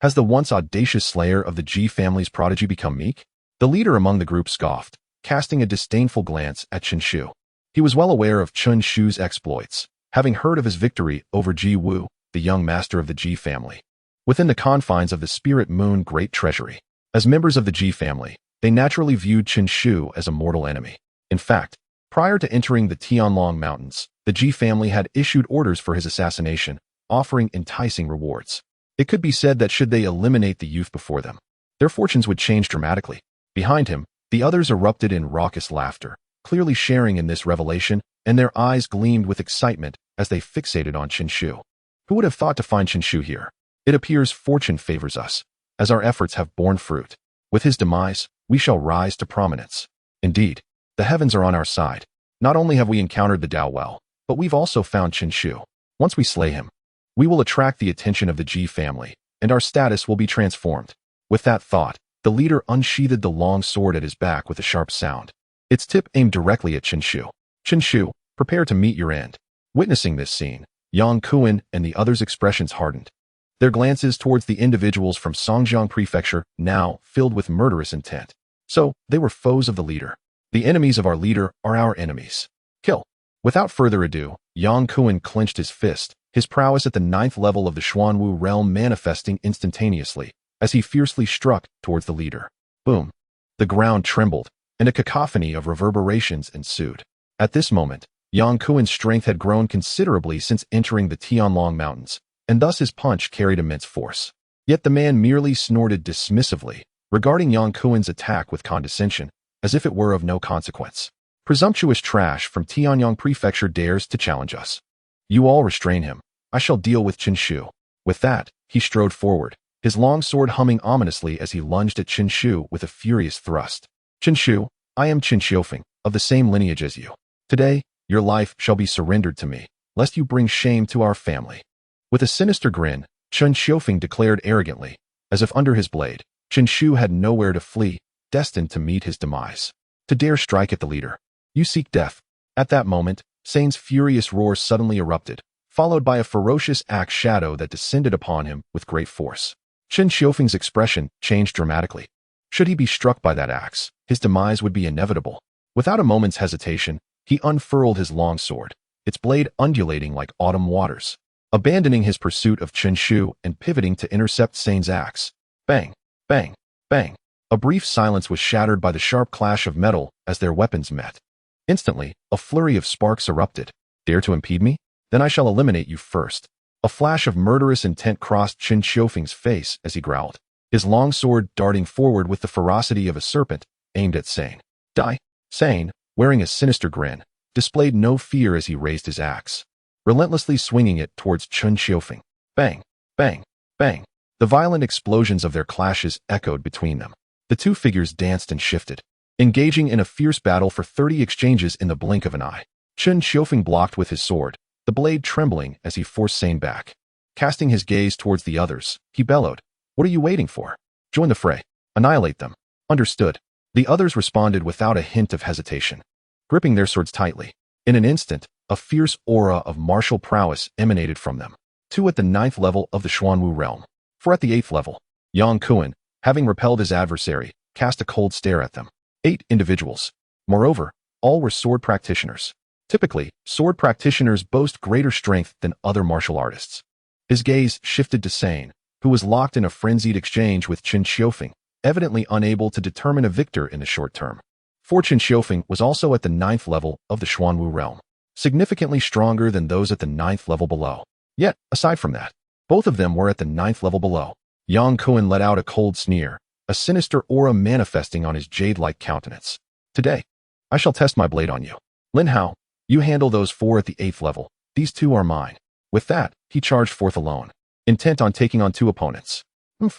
Has the once audacious slayer of the Ji family's prodigy become meek?" The leader among the group scoffed, casting a disdainful glance at Chen Shu. He was well aware of Chen Shu's exploits, having heard of his victory over Ji Wu, the young master of the Ji family, within the confines of the Spirit Moon Great Treasury. As members of the Ji family, they naturally viewed Chen Shu as a mortal enemy. In fact, prior to entering the Tianlong Mountains, the Ji family had issued orders for his assassination, offering enticing rewards. It could be said that should they eliminate the youth before them, their fortunes would change dramatically. Behind him, the others erupted in raucous laughter, clearly sharing in this revelation, and their eyes gleamed with excitement as they fixated on Chen Shu. Who would have thought to find Chen Shu here? It appears fortune favors us, as our efforts have borne fruit. With his demise, we shall rise to prominence. Indeed, the heavens are on our side. Not only have we encountered the Tao well, but we've also found Chen Shu. Once we slay him, we will attract the attention of the Ji family, and our status will be transformed. With that thought, the leader unsheathed the long sword at his back with a sharp sound, its tip aimed directly at Chen Shu. "Chen Shu, prepare to meet your end." Witnessing this scene, Yang Kuan and the others' expressions hardened, their glances towards the individuals from Songjiang Prefecture now filled with murderous intent. So, they were foes of the leader. The enemies of our leader are our enemies. Kill. Without further ado, Yang Kuan clenched his fist, his prowess at the 9th level of the Xuanwu realm manifesting instantaneously, as he fiercely struck towards the leader. Boom. The ground trembled, and a cacophony of reverberations ensued. At this moment, Yang Kuan's strength had grown considerably since entering the Tianlong Mountains, and thus his punch carried immense force. Yet the man merely snorted dismissively, regarding Yang Kuan's attack with condescension, as if it were of no consequence. "Presumptuous trash from Tianyang Prefecture dares to challenge us. You all restrain him. I shall deal with Chen Shu." With that, he strode forward, his long sword humming ominously as he lunged at Qin Shu with a furious thrust. "Qin Shu, I am Qin Xiufeng, of the same lineage as you. Today, your life shall be surrendered to me, lest you bring shame to our family." With a sinister grin, Qin Xiufeng declared arrogantly, as if under his blade, Qin Shu had nowhere to flee, destined to meet his demise. To dare strike at the leader, you seek death. At that moment, Sane's furious roar suddenly erupted, followed by a ferocious axe shadow that descended upon him with great force. Qin Xiufeng's expression changed dramatically. Should he be struck by that axe, his demise would be inevitable. Without a moment's hesitation, he unfurled his long sword, its blade undulating like autumn waters. Abandoning his pursuit of Qin Shu and pivoting to intercept Sane's axe. Bang, bang, bang. A brief silence was shattered by the sharp clash of metal as their weapons met. Instantly, a flurry of sparks erupted. Dare to impede me? Then I shall eliminate you first. A flash of murderous intent crossed Qin Xiufeng's face as he growled, his long sword darting forward with the ferocity of a serpent, aimed at Sane. Die! Sane, wearing a sinister grin, displayed no fear as he raised his axe, relentlessly swinging it towards Qin Xiufeng. Bang, bang, bang. The violent explosions of their clashes echoed between them. The two figures danced and shifted, engaging in a fierce battle for 30 exchanges in the blink of an eye. Qin Xiufeng blocked with his sword, the blade trembling as he forced Sane back. Casting his gaze towards the others, he bellowed, "What are you waiting for? Join the fray. Annihilate them." Understood. The others responded without a hint of hesitation, gripping their swords tightly. In an instant, a fierce aura of martial prowess emanated from them. 2 at the 9th level of the Xuanwu realm. 4 at the 8th level. Yang Kuan, having repelled his adversary, cast a cold stare at them. 8 individuals. Moreover, all were sword practitioners. Typically, sword practitioners boast greater strength than other martial artists. His gaze shifted to Sane, who was locked in a frenzied exchange with Qin Xiufeng, evidently unable to determine a victor in the short term. For Qin Xiufeng was also at the 9th level of the Xuanwu realm, significantly stronger than those at the 9th level below. Yet, aside from that, both of them were at the 9th level below. Yang Kuan let out a cold sneer, a sinister aura manifesting on his jade-like countenance. "Today, I shall test my blade on you. Lin Hao, you handle those 4 at the 8th level. These 2 are mine." With that, he charged forth alone, intent on taking on 2 opponents.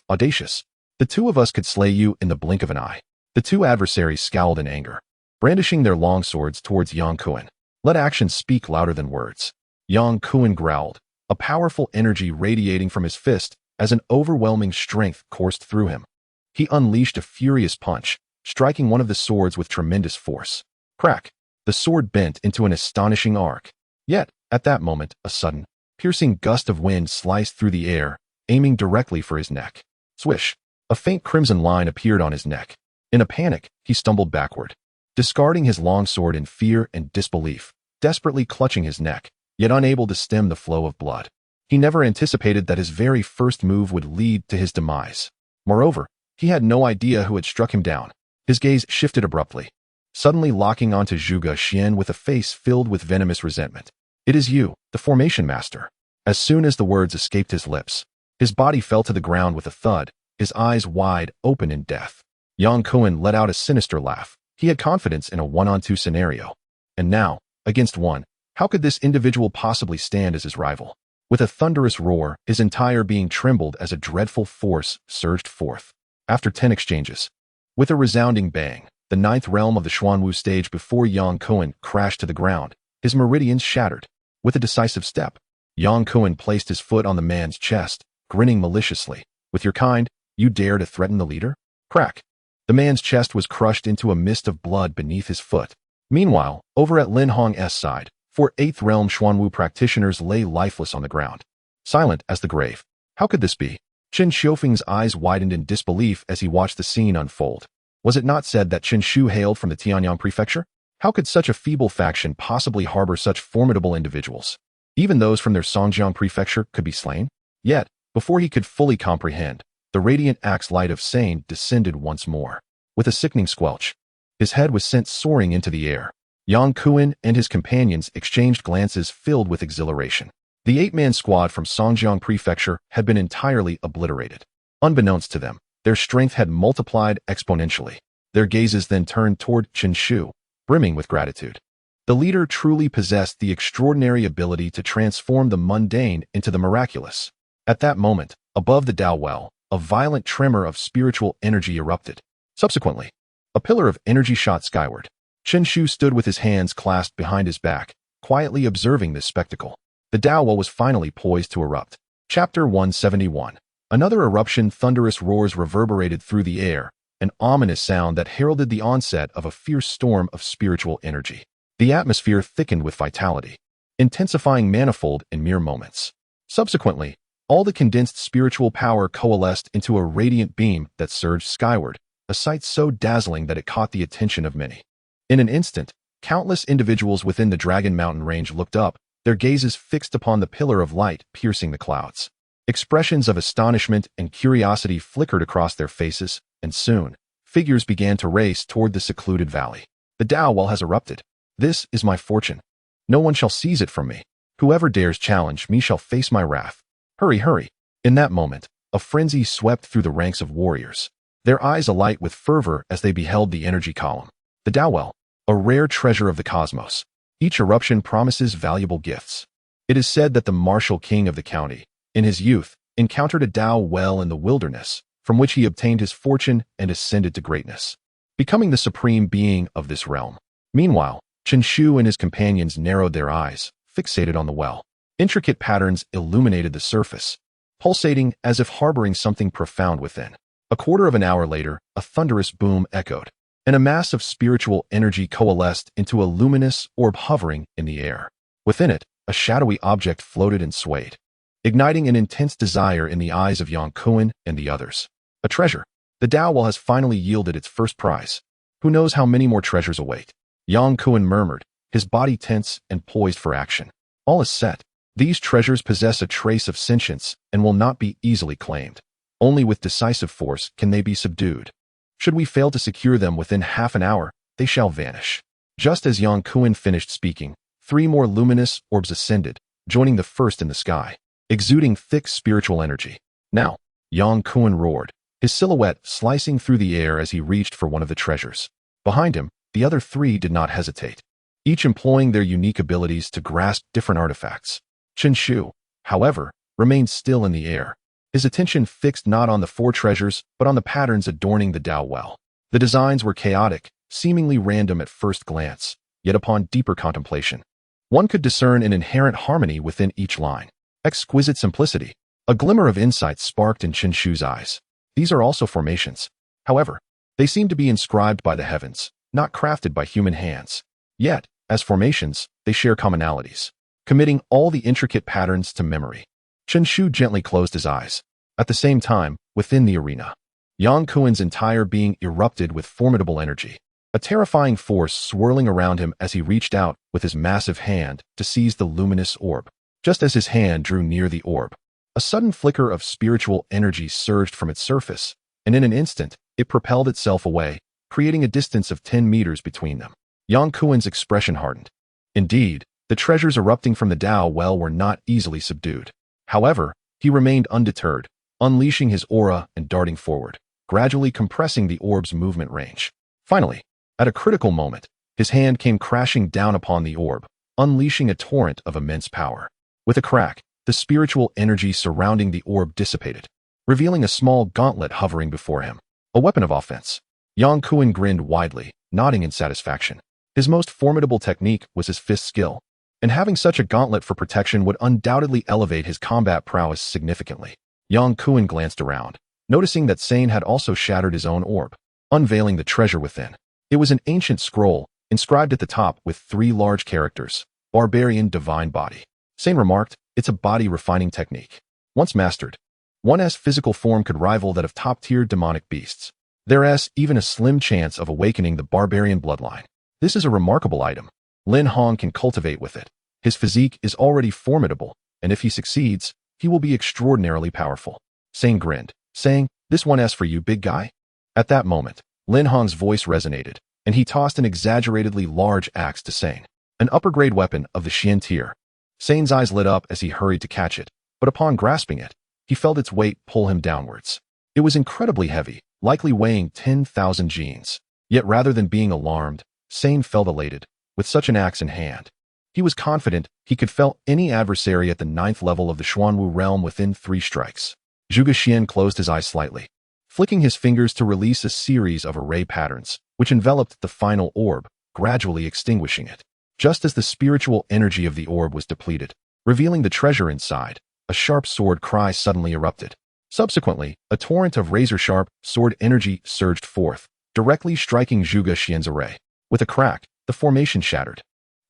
Audacious. The 2 of us could slay you in the blink of an eye. The 2 adversaries scowled in anger, brandishing their long swords towards Yang Kuan. Let actions speak louder than words. Yang Kuan growled, a powerful energy radiating from his fist as an overwhelming strength coursed through him. He unleashed a furious punch, striking one of the swords with tremendous force. Crack! The sword bent into an astonishing arc. Yet, at that moment, a sudden, piercing gust of wind sliced through the air, aiming directly for his neck. Swish! A faint crimson line appeared on his neck. In a panic, he stumbled backward, discarding his long sword in fear and disbelief, desperately clutching his neck, yet unable to stem the flow of blood. He never anticipated that his very first move would lead to his demise. Moreover, he had no idea who had struck him down. His gaze shifted abruptly, suddenly locking onto Zhuge Xian with a face filled with venomous resentment. "It is you, the formation master." As soon as the words escaped his lips, his body fell to the ground with a thud, his eyes wide open in death. Yang Kuan let out a sinister laugh. He had confidence in a 1-on-2 scenario. And now, against one, how could this individual possibly stand as his rival? With a thunderous roar, his entire being trembled as a dreadful force surged forth. After 10 exchanges, with a resounding bang, the 9th realm of the Xuanwu stage before Yang Kuan crashed to the ground, his meridians shattered. With a decisive step, Yang Kuan placed his foot on the man's chest, grinning maliciously. "With your kind, you dare to threaten the leader?" Crack! The man's chest was crushed into a mist of blood beneath his foot. Meanwhile, over at Lin Hong's side, 4 8th realm Xuanwu practitioners lay lifeless on the ground, silent as the grave. How could this be? Qin Xiufeng's eyes widened in disbelief as he watched the scene unfold. Was it not said that Qin Shu hailed from the Tianyang prefecture? How could such a feeble faction possibly harbor such formidable individuals? Even those from their Songjiang prefecture could be slain? Yet, before he could fully comprehend, the radiant axe light of Sane descended once more. With a sickening squelch, his head was sent soaring into the air. Yang Kuan and his companions exchanged glances filled with exhilaration. The 8-man squad from Songjiang prefecture had been entirely obliterated. Unbeknownst to them, their strength had multiplied exponentially. Their gazes then turned toward Qin Shu, brimming with gratitude. The leader truly possessed the extraordinary ability to transform the mundane into the miraculous. At that moment, above the Dao Well, a violent tremor of spiritual energy erupted. Subsequently, a pillar of energy shot skyward. Chen Shu stood with his hands clasped behind his back, quietly observing this spectacle. The Dao Well was finally poised to erupt. Chapter 171. Another eruption. Thunderous roars reverberated through the air, an ominous sound that heralded the onset of a fierce storm of spiritual energy. The atmosphere thickened with vitality, intensifying manifold in mere moments. Subsequently, all the condensed spiritual power coalesced into a radiant beam that surged skyward, a sight so dazzling that it caught the attention of many. In an instant, countless individuals within the Dragon Mountain range looked up, their gazes fixed upon the pillar of light piercing the clouds. Expressions of astonishment and curiosity flickered across their faces, and soon, figures began to race toward the secluded valley. The Dao Well has erupted. This is my fortune. No one shall seize it from me. Whoever dares challenge me shall face my wrath. Hurry, hurry. In that moment, a frenzy swept through the ranks of warriors, their eyes alight with fervor as they beheld the energy column. The Dao Well, a rare treasure of the cosmos. Each eruption promises valuable gifts. It is said that the martial king of the county, in his youth, encountered a Dao Well in the wilderness, from which he obtained his fortune and ascended to greatness, becoming the supreme being of this realm. Meanwhile, Chen Shu and his companions narrowed their eyes, fixated on the well. Intricate patterns illuminated the surface, pulsating as if harboring something profound within. A quarter of an hour later, a thunderous boom echoed, and a mass of spiritual energy coalesced into a luminous orb hovering in the air. Within it, a shadowy object floated and swayed, igniting an intense desire in the eyes of Yang Kuan and the others. A treasure. The Dao Well has finally yielded its first prize. Who knows how many more treasures await? Yang Kuan murmured, his body tense and poised for action. All is set. These treasures possess a trace of sentience and will not be easily claimed. Only with decisive force can they be subdued. Should we fail to secure them within half an hour, they shall vanish. Just as Yang Kuan finished speaking, 3 more luminous orbs ascended, joining the first in the sky, exuding thick spiritual energy. Now, Yang Kuan roared, his silhouette slicing through the air as he reached for one of the treasures. Behind him, the other 3 did not hesitate, each employing their unique abilities to grasp different artifacts. Chen Shu, however, remained still in the air, his attention fixed not on the 4 treasures but on the patterns adorning the Dao Well. The designs were chaotic, seemingly random at first glance, yet upon deeper contemplation, one could discern an inherent harmony within each line. Exquisite simplicity. A glimmer of insight sparked in Chen Shu's eyes. These are also formations. However, they seem to be inscribed by the heavens, not crafted by human hands. Yet, as formations, they share commonalities, committing all the intricate patterns to memory. Chen Shu gently closed his eyes. At the same time, within the arena, Yang Kuan's entire being erupted with formidable energy, a terrifying force swirling around him as he reached out with his massive hand to seize the luminous orb. Just as his hand drew near the orb, a sudden flicker of spiritual energy surged from its surface, and in an instant, it propelled itself away, creating a distance of 10 meters between them. Yang Kuan's expression hardened. Indeed, the treasures erupting from the Dao Well were not easily subdued. However, he remained undeterred, unleashing his aura and darting forward, gradually compressing the orb's movement range. Finally, at a critical moment, his hand came crashing down upon the orb, unleashing a torrent of immense power. With a crack, the spiritual energy surrounding the orb dissipated, revealing a small gauntlet hovering before him, a weapon of offense. Yang Kuan grinned widely, nodding in satisfaction. His most formidable technique was his fist skill, and having such a gauntlet for protection would undoubtedly elevate his combat prowess significantly. Yang Kuan glanced around, noticing that Sane had also shattered his own orb, unveiling the treasure within. It was an ancient scroll, inscribed at the top with 3 large characters, Barbarian Divine Body. Sane remarked, it's a body refining technique. Once mastered, one's physical form could rival that of top-tier demonic beasts. There's even a slim chance of awakening the barbarian bloodline. This is a remarkable item. Lin Hong can cultivate with it. His physique is already formidable, and if he succeeds, he will be extraordinarily powerful. Sane grinned, saying, this one's for you, big guy. At that moment, Lin Hong's voice resonated, and he tossed an exaggeratedly large axe to Sane, an upper-grade weapon of the Xian tier. Sane's eyes lit up as he hurried to catch it, but upon grasping it, he felt its weight pull him downwards. It was incredibly heavy, likely weighing 10,000 genes. Yet rather than being alarmed, Sane felt elated. With such an axe in hand, he was confident he could fell any adversary at the 9th level of the Xuanwu realm within 3 strikes. Zhuge Xian closed his eyes slightly, flicking his fingers to release a series of array patterns, which enveloped the final orb, gradually extinguishing it. Just as the spiritual energy of the orb was depleted, revealing the treasure inside, a sharp sword cry suddenly erupted. Subsequently, a torrent of razor-sharp sword energy surged forth, directly striking Zhuge Xian's array. With a crack, the formation shattered.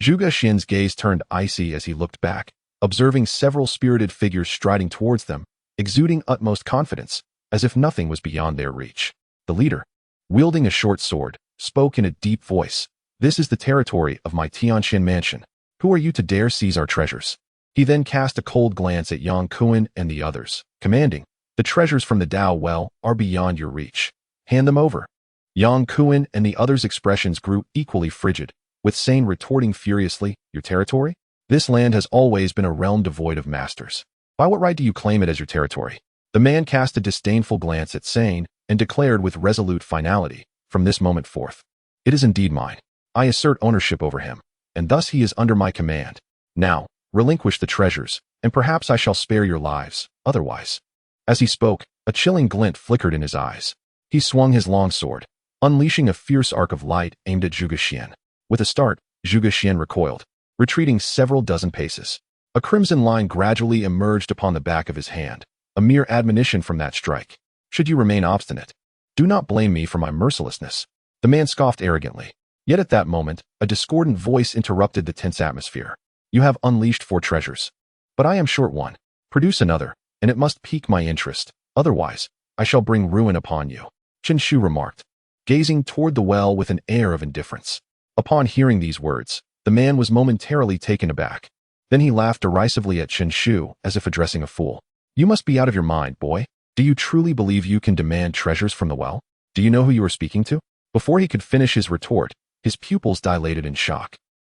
Zhuge Xian's gaze turned icy as he looked back, observing several spirited figures striding towards them, exuding utmost confidence, as if nothing was beyond their reach. The leader, wielding a short sword, spoke in a deep voice. "This is the territory of my Tianxian mansion. Who are you to dare seize our treasures?" He then cast a cold glance at Yang Kuan and the others, commanding, "The treasures from the Dao well are beyond your reach. Hand them over." Yang Kuan and the others' expressions grew equally frigid, with Sane retorting furiously, "Your territory? This land has always been a realm devoid of masters. By what right do you claim it as your territory?" The man cast a disdainful glance at Sane and declared with resolute finality, "From this moment forth, it is indeed mine. I assert ownership over him, and thus he is under my command. Now, relinquish the treasures, and perhaps I shall spare your lives, otherwise." As he spoke, a chilling glint flickered in his eyes. He swung his long sword, unleashing a fierce arc of light aimed at Zhuge Xian. With a start, Zhuge Xian recoiled, retreating several dozen paces. A crimson line gradually emerged upon the back of his hand, a mere admonition from that strike. "Should you remain obstinate, do not blame me for my mercilessness." The man scoffed arrogantly. Yet at that moment, a discordant voice interrupted the tense atmosphere. "You have unleashed 4 treasures, but I am short one. Produce another, and it must pique my interest. Otherwise, I shall bring ruin upon you," Chen Shu remarked, gazing toward the well with an air of indifference. Upon hearing these words, the man was momentarily taken aback. Then he laughed derisively at Chen Shu as if addressing a fool. "You must be out of your mind, boy. Do you truly believe you can demand treasures from the well? Do you know who you are speaking to?" Before he could finish his retort, his pupils dilated in shock,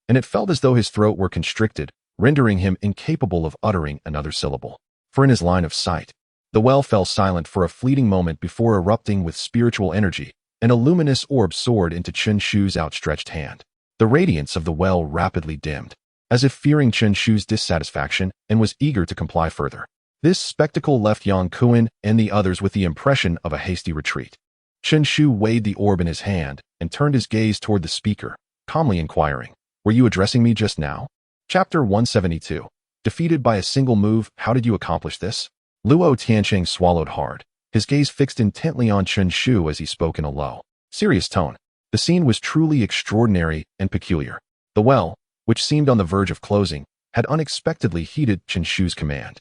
and it felt as though his throat were constricted, rendering him incapable of uttering another syllable. For in his line of sight, the well fell silent for a fleeting moment before erupting with spiritual energy, and a luminous orb soared into Chen Shu's outstretched hand. The radiance of the well rapidly dimmed, as if fearing Chen Shu's dissatisfaction and was eager to comply further. This spectacle left Yang Kuan and the others with the impression of a hasty retreat. Chen Shu weighed the orb in his hand and turned his gaze toward the speaker, calmly inquiring, "Were you addressing me just now?" Chapter 172. Defeated by a single move, how did you accomplish this? Luo Tianqing swallowed hard, his gaze fixed intently on Chen Shu as he spoke in a low, serious tone. The scene was truly extraordinary and peculiar. The well, which seemed on the verge of closing, had unexpectedly heeded Chen Shu's command,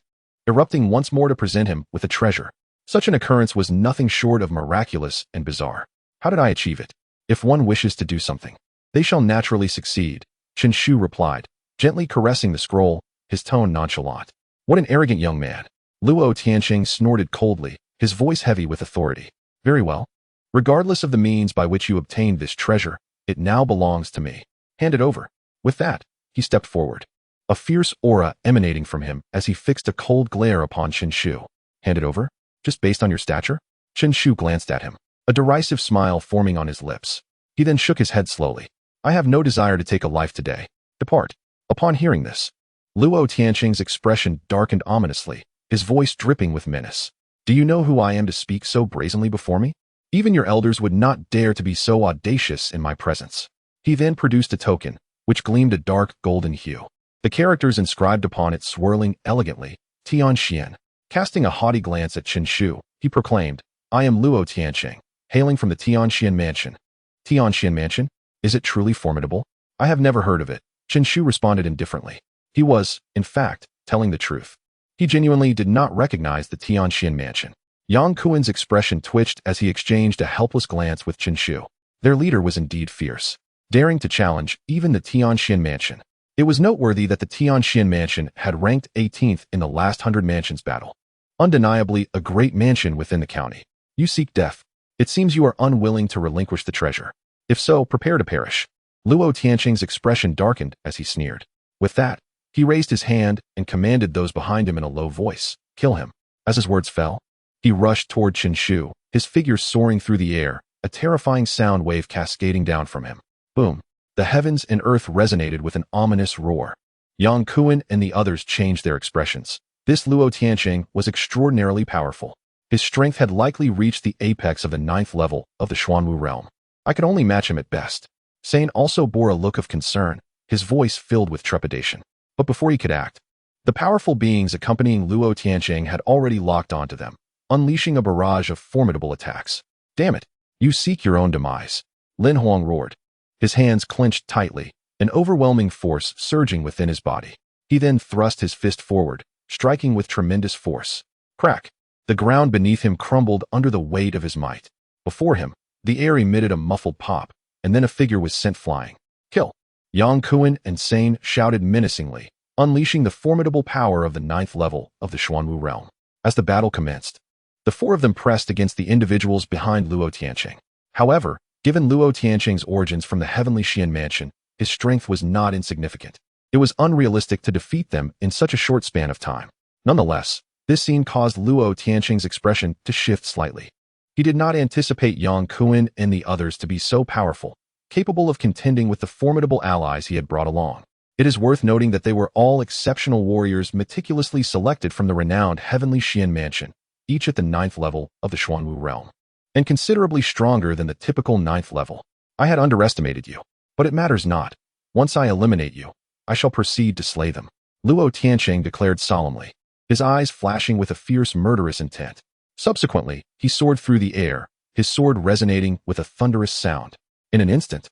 erupting once more to present him with a treasure. Such an occurrence was nothing short of miraculous and bizarre. "How did I achieve it? If one wishes to do something, they shall naturally succeed," Chen Shu replied, gently caressing the scroll, his tone nonchalant. "What an arrogant young man." Luo Tianqing snorted coldly, his voice heavy with authority. "Very well. Regardless of the means by which you obtained this treasure, it now belongs to me. Hand it over." With that, he stepped forward, a fierce aura emanating from him as he fixed a cold glare upon Chen Shu. "Hand it over? Just based on your stature?" Chen Shu glanced at him, a derisive smile forming on his lips. He then shook his head slowly. "I have no desire to take a life today. Depart." Upon hearing this, Luo Tianqing's expression darkened ominously, his voice dripping with menace. "Do you know who I am to speak so brazenly before me? Even your elders would not dare to be so audacious in my presence." He then produced a token, which gleamed a dark golden hue, the characters inscribed upon it swirling elegantly, Tianxian. Casting a haughty glance at Chen Shu, he proclaimed, "I am Luo Tianqing, hailing from the Tianxian Mansion." "Tianxian Mansion? Is it truly formidable? I have never heard of it." Chen Shu responded indifferently. He was, in fact, telling the truth. He genuinely did not recognize the Tianxian Mansion. Yang Kuan's expression twitched as he exchanged a helpless glance with Chen Shu. Their leader was indeed fierce, daring to challenge even the Tianxian Mansion. It was noteworthy that the Tianxian Mansion had ranked 18th in the last 100 mansions battle. Undeniably a great mansion within the county. "You seek death. It seems you are unwilling to relinquish the treasure. If so, prepare to perish." Luo Tianqing's expression darkened as he sneered. With that, he raised his hand and commanded those behind him in a low voice, "Kill him." As his words fell, he rushed toward Chen Shu, his figure soaring through the air, a terrifying sound wave cascading down from him. Boom! The heavens and earth resonated with an ominous roar. Yang Kuan and the others changed their expressions, This Luo Tianqing was extraordinarily powerful. His strength had likely reached the apex of the 9th level of the Xuanwu realm. I could only match him at best. Sane also bore a look of concern, his voice filled with trepidation. But before he could act, the powerful beings accompanying Luo Tianqing had already locked onto them, unleashing a barrage of formidable attacks. Damn it, you seek your own demise. Lin Huang roared. His hands clenched tightly, an overwhelming force surging within his body. He then thrust his fist forward, striking with tremendous force. Crack! The ground beneath him crumbled under the weight of his might. Before him, the air emitted a muffled pop, and then a figure was sent flying. Kill! Yang Kuan and Sane shouted menacingly, unleashing the formidable power of the 9th level of the Xuanwu realm. As the battle commenced, the four of them pressed against the individuals behind Luo Tianqing. However, given Luo Tianqing's origins from the heavenly Xian mansion, his strength was not insignificant. It was unrealistic to defeat them in such a short span of time. Nonetheless, this scene caused Luo Tianqing's expression to shift slightly. He did not anticipate Yang Kuan and the others to be so powerful, capable of contending with the formidable allies he had brought along. It is worth noting that they were all exceptional warriors meticulously selected from the renowned heavenly Xian mansion, each at the 9th level of the Xuanwu realm, and considerably stronger than the typical 9th level. I had underestimated you, but it matters not. Once I eliminate you, I shall proceed to slay them, Luo Tianqing declared solemnly, his eyes flashing with a fierce murderous intent. Subsequently, he soared through the air, his sword resonating with a thunderous sound. In an instant,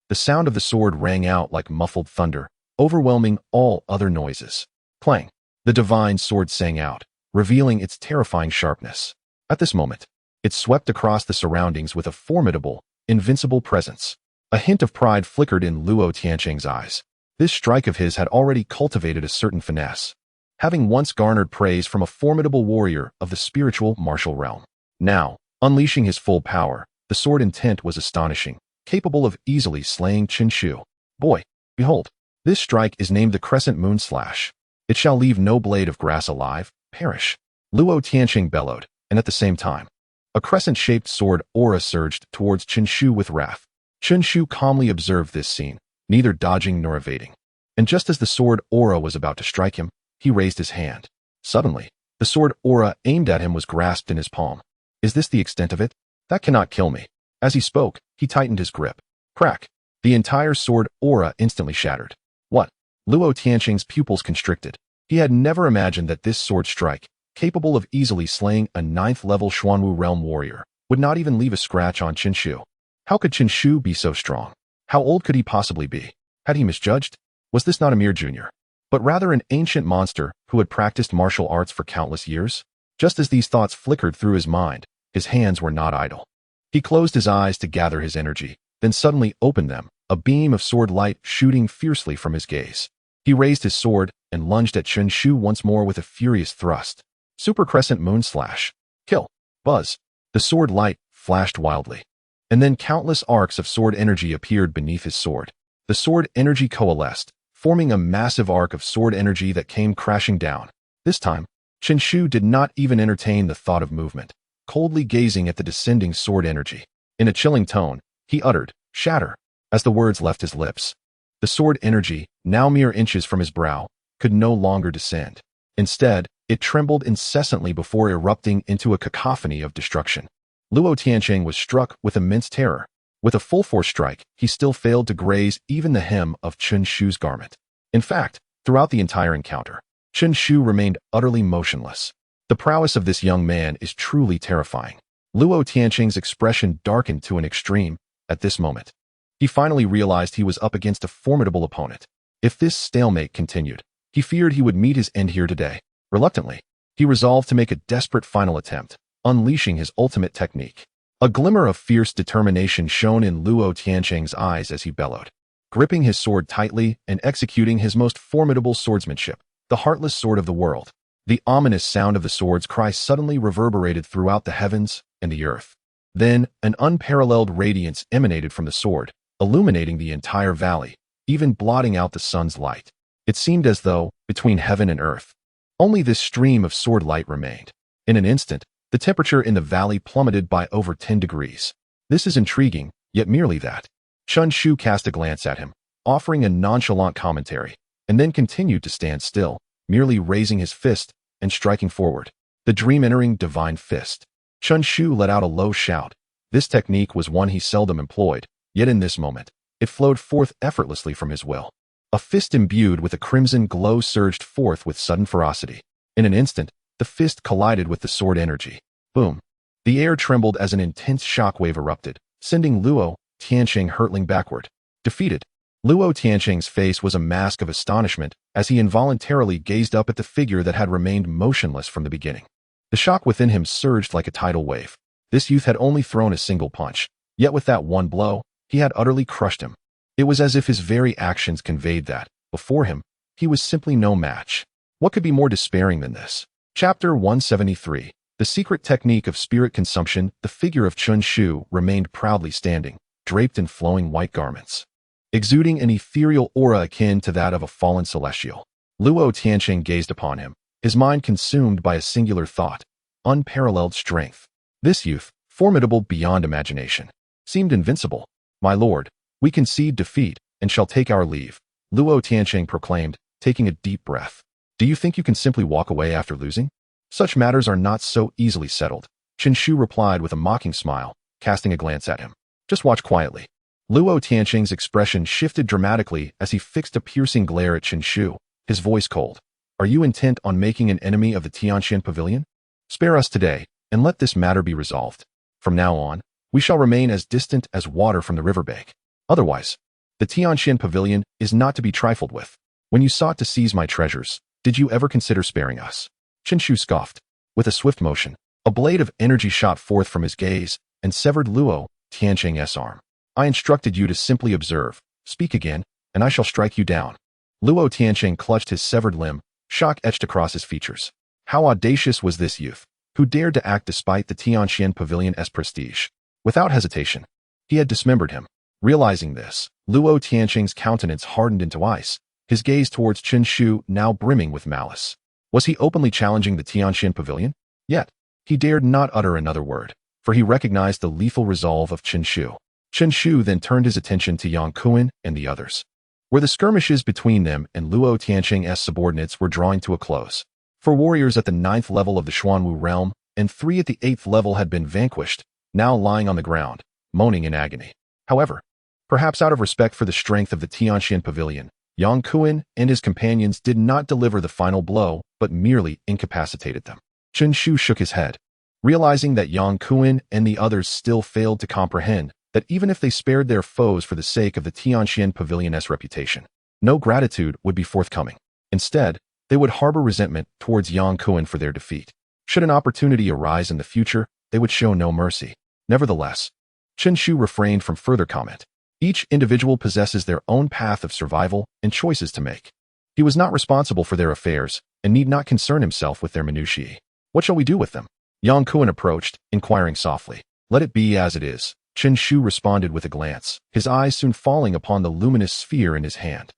the sound of the sword rang out like muffled thunder, overwhelming all other noises. Clang! The divine sword sang out, revealing its terrifying sharpness. At this moment, it swept across the surroundings with a formidable, invincible presence. A hint of pride flickered in Luo Tianqing's eyes. This strike of his had already cultivated a certain finesse, having once garnered praise from a formidable warrior of the spiritual martial realm. Now, unleashing his full power, the sword intent was astonishing, capable of easily slaying Qin Shu. Boy, behold, this strike is named the Crescent Moon Slash. It shall leave no blade of grass alive, perish. Luo Tianqing bellowed, and at the same time, a crescent-shaped sword aura surged towards Qin Shu with wrath. Qin Shu calmly observed this scene, neither dodging nor evading. And just as the sword aura was about to strike him, he raised his hand. Suddenly, the sword aura aimed at him was grasped in his palm. Is this the extent of it? That cannot kill me. As he spoke, he tightened his grip. Crack! The entire sword aura instantly shattered. What? Luo Tianqing's pupils constricted. He had never imagined that this sword strike, capable of easily slaying a 9th level Xuanwu realm warrior, would not even leave a scratch on Qin Shu. How could Qin Shu be so strong? How old could he possibly be? Had he misjudged? Was this not a mere junior, but rather an ancient monster who had practiced martial arts for countless years? Just as these thoughts flickered through his mind, his hands were not idle. He closed his eyes to gather his energy, then suddenly opened them, a beam of sword light shooting fiercely from his gaze. He raised his sword and lunged at Qin Shu once more with a furious thrust. Super Crescent Moon Slash. Kill. Buzz. The sword light flashed wildly. And then countless arcs of sword energy appeared beneath his sword. The sword energy coalesced, forming a massive arc of sword energy that came crashing down. This time, Qin Shu did not even entertain the thought of movement, coldly gazing at the descending sword energy. In a chilling tone, he uttered, "Shatter," as the words left his lips. The sword energy, now mere inches from his brow, could no longer descend. Instead, it trembled incessantly before erupting into a cacophony of destruction. Luo Tianqing was struck with immense terror. With a full force strike, he still failed to graze even the hem of Qin Shu's garment. In fact, throughout the entire encounter, Qin Shu remained utterly motionless. The prowess of this young man is truly terrifying. Luo Tianqing's expression darkened to an extreme at this moment. He finally realized he was up against a formidable opponent. If this stalemate continued, he feared he would meet his end here today. Reluctantly, he resolved to make a desperate final attempt, unleashing his ultimate technique. A glimmer of fierce determination shone in Luo Tianqing's eyes as he bellowed. Gripping his sword tightly and executing his most formidable swordsmanship, the heartless sword of the world, the ominous sound of the sword's cry suddenly reverberated throughout the heavens and the earth. Then, an unparalleled radiance emanated from the sword, illuminating the entire valley, even blotting out the sun's light. It seemed as though, between heaven and earth, only this stream of sword light remained. In an instant, the temperature in the valley plummeted by over 10 degrees. This is intriguing, yet merely that. Qin Shu cast a glance at him, offering a nonchalant commentary, and then continued to stand still, merely raising his fist and striking forward. The dream entering divine fist. Chun Shu let out a low shout. This technique was one he seldom employed, yet in this moment, it flowed forth effortlessly from his will. A fist imbued with a crimson glow surged forth with sudden ferocity. In an instant, the fist collided with the sword energy. Boom! The air trembled as an intense shockwave erupted, sending Luo Tianqing hurtling backward. Defeated, Luo Tianqing's face was a mask of astonishment as he involuntarily gazed up at the figure that had remained motionless from the beginning. The shock within him surged like a tidal wave. This youth had only thrown a single punch, yet with that one blow, he had utterly crushed him. It was as if his very actions conveyed that, before him, he was simply no match. What could be more despairing than this? Chapter 173. The secret technique of spirit consumption. The figure of Chun Shu remained proudly standing, draped in flowing white garments, exuding an ethereal aura akin to that of a fallen celestial. Luo Tianqing gazed upon him, his mind consumed by a singular thought: unparalleled strength. This youth, formidable beyond imagination, seemed invincible. "My lord, we concede defeat and shall take our leave," Luo Tianqing proclaimed, taking a deep breath. "Do you think you can simply walk away after losing? Such matters are not so easily settled," Chun Shu replied with a mocking smile, casting a glance at him. "Just watch quietly." Luo Tianqing's expression shifted dramatically as he fixed a piercing glare at Chun Shu, his voice cold. "Are you intent on making an enemy of the Tianqian Pavilion? Spare us today, and let this matter be resolved. From now on, we shall remain as distant as water from the riverbank. Otherwise, the Tianqian Pavilion is not to be trifled with. When you sought to seize my treasures, did you ever consider sparing us?" Chun Shu scoffed. With a swift motion, a blade of energy shot forth from his gaze and severed Luo Tianqing's arm. "I instructed you to simply observe. Speak again, and I shall strike you down." Luo Tianqing clutched his severed limb, shock etched across his features. How audacious was this youth, who dared to act despite the Tianqian Pavilion's prestige? Without hesitation, he had dismembered him. Realizing this, Luo Tianqing's countenance hardened into ice, his gaze towards Chun Shu now brimming with malice. Was he openly challenging the Tianqian Pavilion? Yet, he dared not utter another word, for he recognized the lethal resolve of Chun Shu. Chun Shu then turned his attention to Yang Kuan and the others, where the skirmishes between them and Luo Tianqing's subordinates were drawing to a close. 4 warriors at the 9th level of the Xuanwu realm and 3 at the 8th level had been vanquished, now lying on the ground, moaning in agony. However, perhaps out of respect for the strength of the Tianqian Pavilion, Yang Kuan and his companions did not deliver the final blow, but merely incapacitated them. Chun Shu shook his head, realizing that Yang Kuan and the others still failed to comprehend that even if they spared their foes for the sake of the Tianqian Pavilion's reputation, no gratitude would be forthcoming. Instead, they would harbor resentment towards Yang Kuan for their defeat. Should an opportunity arise in the future, they would show no mercy. Nevertheless, Chun Shu refrained from further comment. Each individual possesses their own path of survival and choices to make. He was not responsible for their affairs and need not concern himself with their minutiae. "What shall we do with them?" Yang Kuan approached, inquiring softly. "Let it be as it is," Chun Shu responded with a glance, his eyes soon falling upon the luminous sphere in his hand.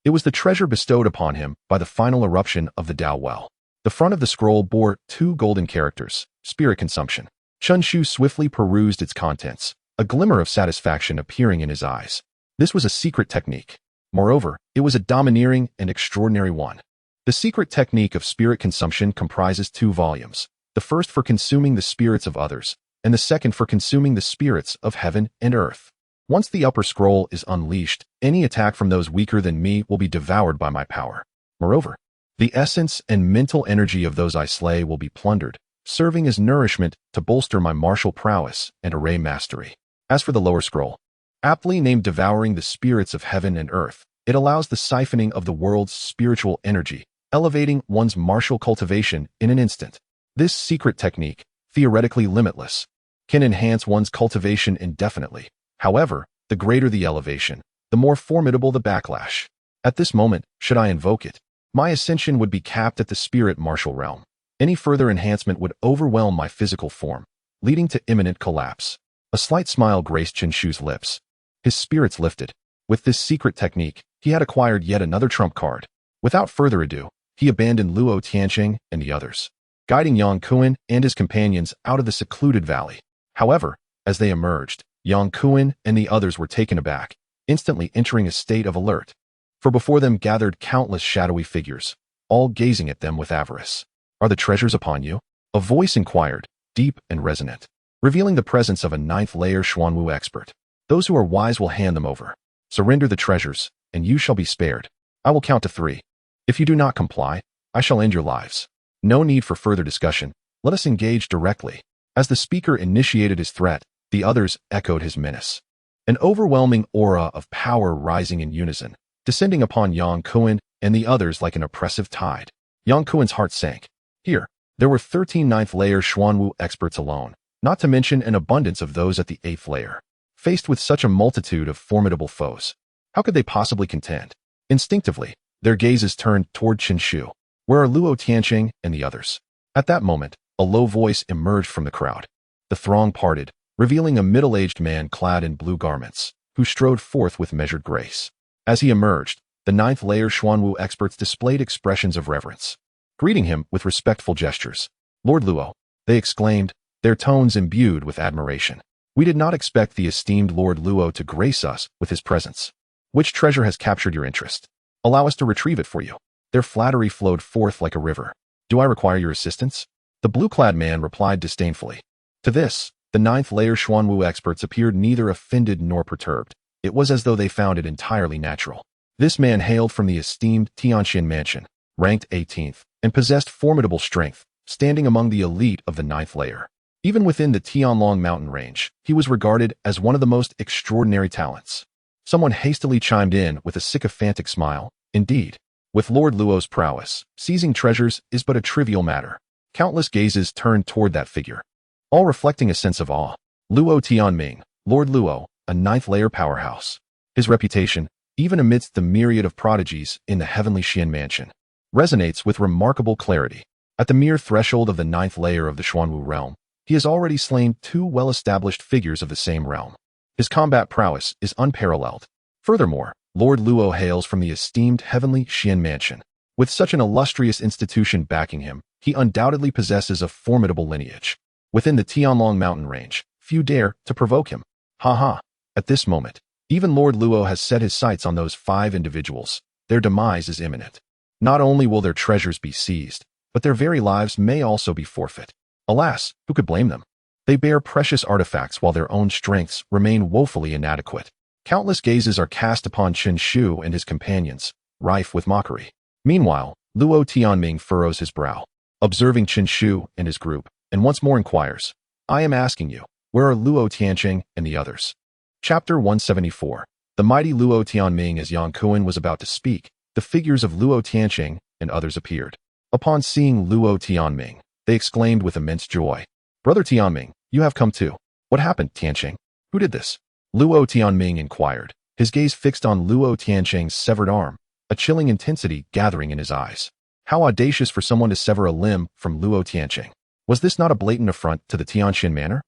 It was the treasure bestowed upon him by the final eruption of the Tao well. The front of the scroll bore 2 golden characters: spirit consumption. Chun Shu swiftly perused its contents, a glimmer of satisfaction appearing in his eyes. This was a secret technique. Moreover, it was a domineering and extraordinary one. The secret technique of spirit consumption comprises 2 volumes, the first for consuming the spirits of others, and the second for consuming the spirits of heaven and earth. Once the upper scroll is unleashed, any attack from those weaker than me will be devoured by my power. Moreover, the essence and mental energy of those I slay will be plundered, serving as nourishment to bolster my martial prowess and array mastery. As for the lower scroll, aptly named Devouring the Spirits of Heaven and Earth, it allows the siphoning of the world's spiritual energy, elevating one's martial cultivation in an instant. This secret technique, theoretically limitless, can enhance one's cultivation indefinitely. However, the greater the elevation, the more formidable the backlash. At this moment, should I invoke it, my ascension would be capped at the spirit martial realm. Any further enhancement would overwhelm my physical form, leading to imminent collapse. A slight smile graced Chun Shu's lips. His spirits lifted. With this secret technique, he had acquired yet another trump card. Without further ado, he abandoned Luo Tianqing and the others, guiding Yang Kuan and his companions out of the secluded valley. However, as they emerged, Yang Kuan and the others were taken aback, instantly entering a state of alert. For before them gathered countless shadowy figures, all gazing at them with avarice. Are the treasures upon you? A voice inquired, deep and resonant, revealing the presence of a ninth-layer Xuanwu expert. Those who are wise will hand them over. Surrender the treasures, and you shall be spared. I will count to 3. If you do not comply, I shall end your lives. No need for further discussion. Let us engage directly. As the speaker initiated his threat, the others echoed his menace. An overwhelming aura of power rising in unison, descending upon Yang Kuan and the others like an oppressive tide. Yang Kuan's heart sank. Here, there were 13 ninth-layer Xuanwu experts alone, not to mention an abundance of those at the 8th layer. Faced with such a multitude of formidable foes, how could they possibly contend? Instinctively, their gazes turned toward Qinshu. Where are Luo Tianqing and the others? At that moment, a low voice emerged from the crowd. The throng parted, revealing a middle-aged man clad in blue garments, who strode forth with measured grace. As he emerged, the 9th-layer Xuanwu experts displayed expressions of reverence, greeting him with respectful gestures. Lord Luo, they exclaimed, their tones imbued with admiration. We did not expect the esteemed Lord Luo to grace us with his presence. Which treasure has captured your interest? Allow us to retrieve it for you. Their flattery flowed forth like a river. Do I require your assistance? The blue-clad man replied disdainfully. To this, the 9th-layer Xuanwu experts appeared neither offended nor perturbed. It was as though they found it entirely natural. This man hailed from the esteemed Tianxin mansion, ranked 18th, and possessed formidable strength, standing among the elite of the 9th layer. Even within the Tianlong mountain range, he was regarded as one of the most extraordinary talents. Someone hastily chimed in with a sycophantic smile. Indeed, with Lord Luo's prowess, seizing treasures is but a trivial matter. Countless gazes turned toward that figure, all reflecting a sense of awe. Luo Tianming, Lord Luo, a 9th-layer powerhouse. His reputation, even amidst the myriad of prodigies in the heavenly Xian mansion, resonates with remarkable clarity. At the mere threshold of the 9th layer of the Xuanwu realm, he has already slain 2 well-established figures of the same realm. His combat prowess is unparalleled. Furthermore, Lord Luo hails from the esteemed heavenly Xian mansion. With such an illustrious institution backing him, he undoubtedly possesses a formidable lineage. Within the Tianlong mountain range, few dare to provoke him. Ha. At this moment, even Lord Luo has set his sights on those 5 individuals. Their demise is imminent. Not only will their treasures be seized, but their very lives may also be forfeit. Alas, who could blame them? They bear precious artifacts while their own strengths remain woefully inadequate. Countless gazes are cast upon Qinshu and his companions, rife with mockery. Meanwhile, Luo Tianming furrows his brow, observing Qinshu and his group, and once more inquires, I am asking you, where are Luo Tianqing and the others? Chapter 174. The mighty Luo Tianming. As Yang Kuan was about to speak, the figures of Luo Tianqing and others appeared. Upon seeing Luo Tianming, they exclaimed with immense joy, Brother Tianming, you have come too. What happened, Tianqing? Who did this? Luo Tianming inquired, his gaze fixed on Luo Tianqing's severed arm, a chilling intensity gathering in his eyes. How audacious for someone to sever a limb from Luo Tianqing. Was this not a blatant affront to the Tianxin manor?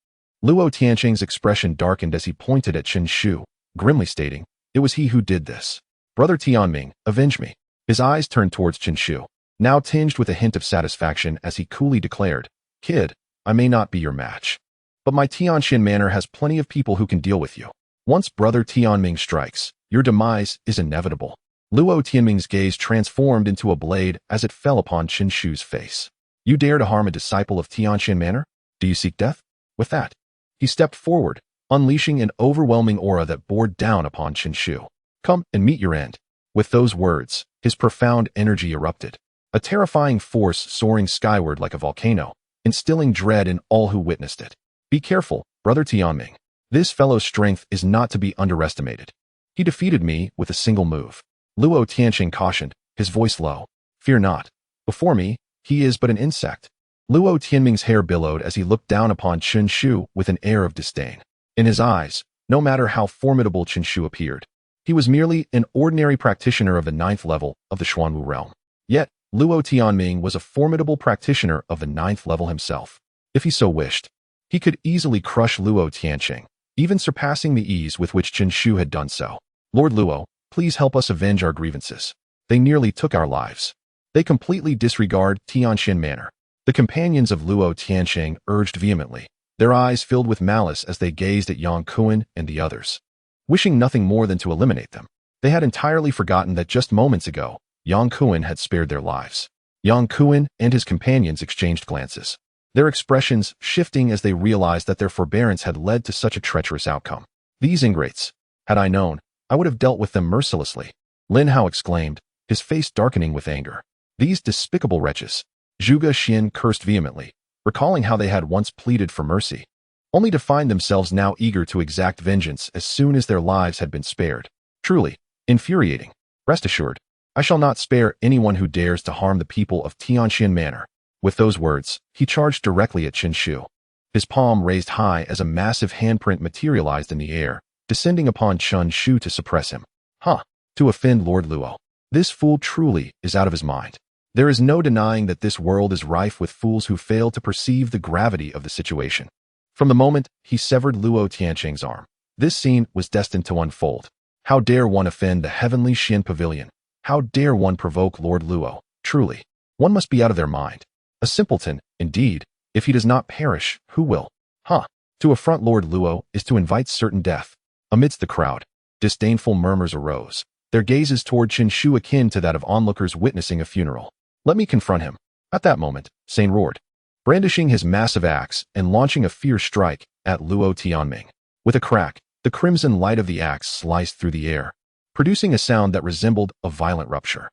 Luo Tianqing's expression darkened as he pointed at Qinshu, grimly stating, it was he who did this. Brother Tianming, avenge me. His eyes turned towards Qinshu, now tinged with a hint of satisfaction as he coolly declared, Kid, I may not be your match, but my Tianxin manor has plenty of people who can deal with you. Once Brother Tianming strikes, your demise is inevitable. Luo Tianming's gaze transformed into a blade as it fell upon Qinshu's face. You dare to harm a disciple of Tianxin manor? Do you seek death? With that, he stepped forward, unleashing an overwhelming aura that bore down upon Qinshu. Come and meet your end. With those words, his profound energy erupted, a terrifying force soaring skyward like a volcano, instilling dread in all who witnessed it. Be careful, Brother Tianming. This fellow's strength is not to be underestimated. He defeated me with a single move. Luo Tianqing cautioned, his voice low. Fear not. Before me, he is but an insect. Luo Tianming's hair billowed as he looked down upon Qinshu with an air of disdain. In his eyes, no matter how formidable Qinshu appeared, he was merely an ordinary practitioner of the 9th level of the Xuanwu realm. Yet, Luo Tianming was a formidable practitioner of the 9th level himself. If he so wished, he could easily crush Luo Tianqing, even surpassing the ease with which Qinshu had done so. Lord Luo, please help us avenge our grievances. They nearly took our lives. They completely disregard Tianxin manor. The companions of Luo Tianqing urged vehemently, their eyes filled with malice as they gazed at Yang Kuan and the others, wishing nothing more than to eliminate them. They had entirely forgotten that just moments ago, Yang Kuan had spared their lives. Yang Kuan and his companions exchanged glances, their expressions shifting as they realized that their forbearance had led to such a treacherous outcome. These ingrates. Had I known, I would have dealt with them mercilessly. Lin Hao exclaimed, his face darkening with anger. These despicable wretches. Zhuge Xian cursed vehemently, recalling how they had once pleaded for mercy, only to find themselves now eager to exact vengeance as soon as their lives had been spared. Truly infuriating. Rest assured, I shall not spare anyone who dares to harm the people of Tianxian Manor. With those words, he charged directly at Chen Shu. His palm raised high as a massive handprint materialized in the air, descending upon Chen Shu to suppress him. To offend Lord Luo. This fool truly is out of his mind. There is no denying that this world is rife with fools who fail to perceive the gravity of the situation. From the moment he severed Luo Tianqing's arm, this scene was destined to unfold. How dare one offend the heavenly Xian Pavilion? How dare one provoke Lord Luo? Truly, one must be out of their mind. A simpleton, indeed. If he does not perish, who will? To affront Lord Luo is to invite certain death. Amidst the crowd, disdainful murmurs arose, their gazes toward Chen Shu akin to that of onlookers witnessing a funeral. Let me confront him. At that moment, Sane roared, brandishing his massive axe and launching a fierce strike at Luo Tianming. With a crack, the crimson light of the axe sliced through the air, producing a sound that resembled a violent rupture.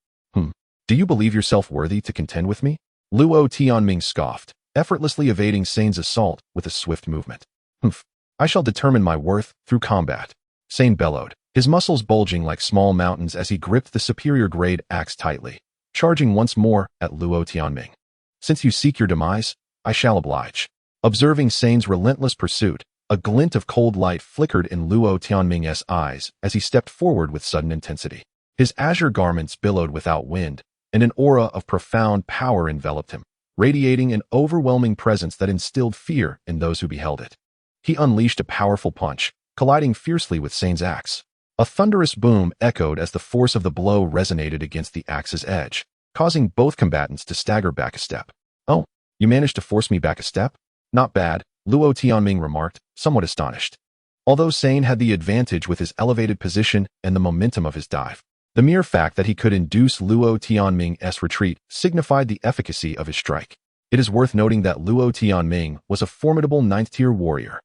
Do you believe yourself worthy to contend with me? Luo Tianming scoffed, effortlessly evading Sane's assault with a swift movement. I shall determine my worth through combat. Sane bellowed, his muscles bulging like small mountains as he gripped the superior-grade axe tightly, charging once more at Luo Tianming. Since you seek your demise, I shall oblige. Observing Sane's relentless pursuit, a glint of cold light flickered in Luo Tianming's eyes as he stepped forward with sudden intensity. His azure garments billowed without wind, and an aura of profound power enveloped him, radiating an overwhelming presence that instilled fear in those who beheld it. He unleashed a powerful punch, colliding fiercely with Sane's axe. A thunderous boom echoed as the force of the blow resonated against the axe's edge, causing both combatants to stagger back a step. Oh, you managed to force me back a step? Not bad, Luo Tianming remarked, somewhat astonished. Although Sane had the advantage with his elevated position and the momentum of his dive, the mere fact that he could induce Luo Tianming's retreat signified the efficacy of his strike. It is worth noting that Luo Tianming was a formidable 9th-tier warrior.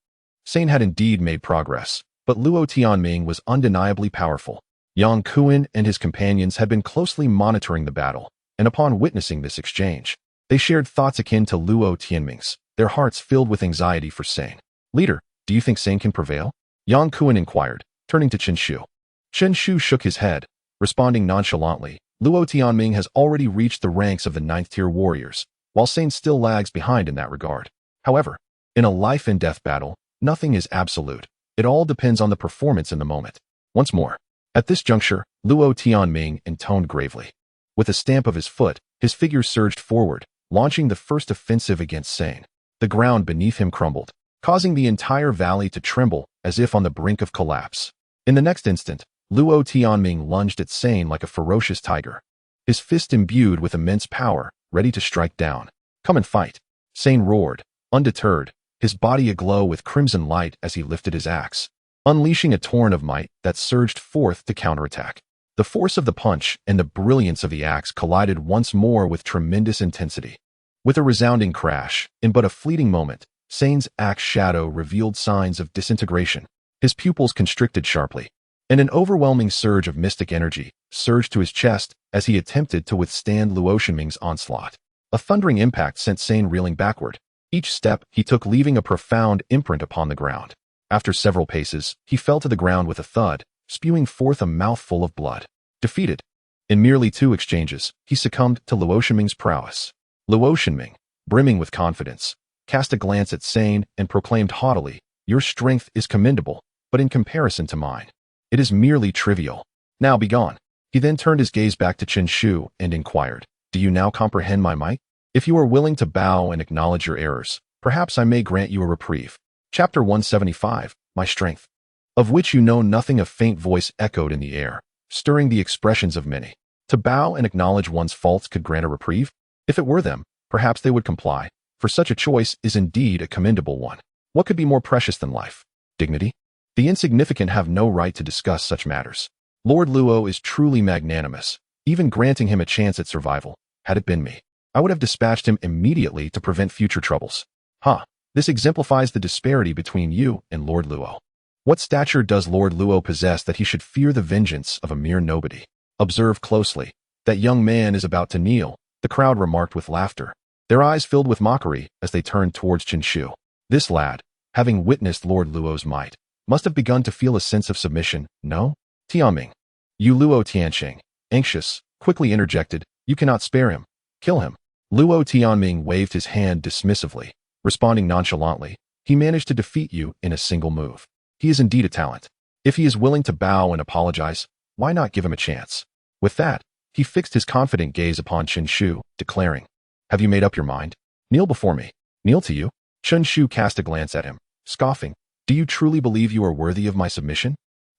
Sane had indeed made progress, but Luo Tianming was undeniably powerful. Yang Kuan and his companions had been closely monitoring the battle, and upon witnessing this exchange, they shared thoughts akin to Luo Tianming's, their hearts filled with anxiety for Sane. Leader, do you think Sane can prevail? Yang Kuan inquired, turning to Chen Shu. Chen Shu shook his head, responding nonchalantly. Luo Tianming has already reached the ranks of the 9th-tier warriors, while Sane still lags behind in that regard. However, in a life-and-death battle, nothing is absolute. It all depends on the performance in the moment. Once more, at this juncture, Luo Tianming intoned gravely. With a stamp of his foot, his figure surged forward, launching the first offensive against Sane. The ground beneath him crumbled, causing the entire valley to tremble as if on the brink of collapse. In the next instant, Luo Tianming lunged at Sane like a ferocious tiger, his fist imbued with immense power, ready to strike down. Come and fight. Sane roared, undeterred, his body aglow with crimson light as he lifted his axe, unleashing a torrent of might that surged forth to counterattack. The force of the punch and the brilliance of the axe collided once more with tremendous intensity. With a resounding crash, in but a fleeting moment, Sane's axe shadow revealed signs of disintegration. His pupils constricted sharply, and an overwhelming surge of mystic energy surged to his chest as he attempted to withstand Luo Tianming's onslaught. A thundering impact sent Sane reeling backward, each step he took leaving a profound imprint upon the ground. After several paces, he fell to the ground with a thud, spewing forth a mouthful of blood. Defeated. In merely 2 exchanges, he succumbed to Luo Tianming's prowess. Luo Tianming, brimming with confidence, cast a glance at Sane and proclaimed haughtily, "Your strength is commendable, but in comparison to mine, it is merely trivial. Now begone." He then turned his gaze back to Chen Shu and inquired, "Do you now comprehend my might? If you are willing to bow and acknowledge your errors, perhaps I may grant you a reprieve." Chapter 175, My Strength. Of which you know nothing. A faint voice echoed in the air, stirring the expressions of many. To bow and acknowledge one's faults could grant a reprieve? If it were them, perhaps they would comply, for such a choice is indeed a commendable one. What could be more precious than life? Dignity? The insignificant have no right to discuss such matters. Lord Luo is truly magnanimous, even granting him a chance at survival. Had it been me, I would have dispatched him immediately to prevent future troubles. Ha! This exemplifies the disparity between you and Lord Luo. What stature does Lord Luo possess that he should fear the vengeance of a mere nobody? Observe closely. That young man is about to kneel, the crowd remarked with laughter. Their eyes filled with mockery as they turned towards Qinshu. This lad, having witnessed Lord Luo's might, must have begun to feel a sense of submission, no? Tianming. You Luo Tianxing, anxious, quickly interjected, you cannot spare him. Kill him. Luo Tianming waved his hand dismissively, responding nonchalantly, he managed to defeat you in a single move. He is indeed a talent. If he is willing to bow and apologize, why not give him a chance? With that, he fixed his confident gaze upon Qinshu, declaring, have you made up your mind? Kneel before me. Kneel to you? Qinshu cast a glance at him, scoffing, do you truly believe you are worthy of my submission?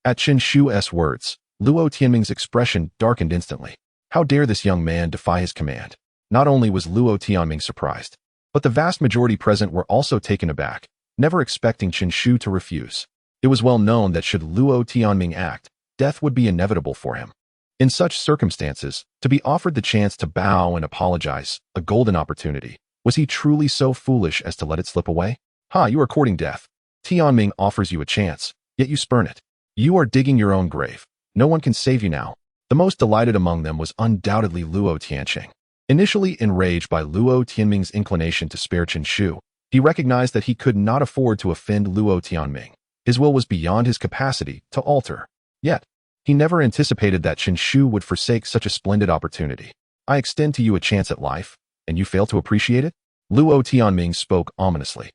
At Qinshu's words, Luo Tianming's expression darkened instantly. How dare this young man defy his command? Not only was Luo Tianming surprised, but the vast majority present were also taken aback, never expecting Qinshu to refuse. It was well known that should Luo Tianming act, death would be inevitable for him. In such circumstances, to be offered the chance to bow and apologize, a golden opportunity, was he truly so foolish as to let it slip away? Ha, you are courting death. Tianming offers you a chance, yet you spurn it. You are digging your own grave. No one can save you now. The most delighted among them was undoubtedly Luo Tianxing. Initially enraged by Luo Tianming's inclination to spare Qinshu, he recognized that he could not afford to offend Luo Tianming. His will was beyond his capacity to alter. Yet, he never anticipated that Qinshu would forsake such a splendid opportunity. I extend to you a chance at life, and you fail to appreciate it? Luo Tianming spoke ominously,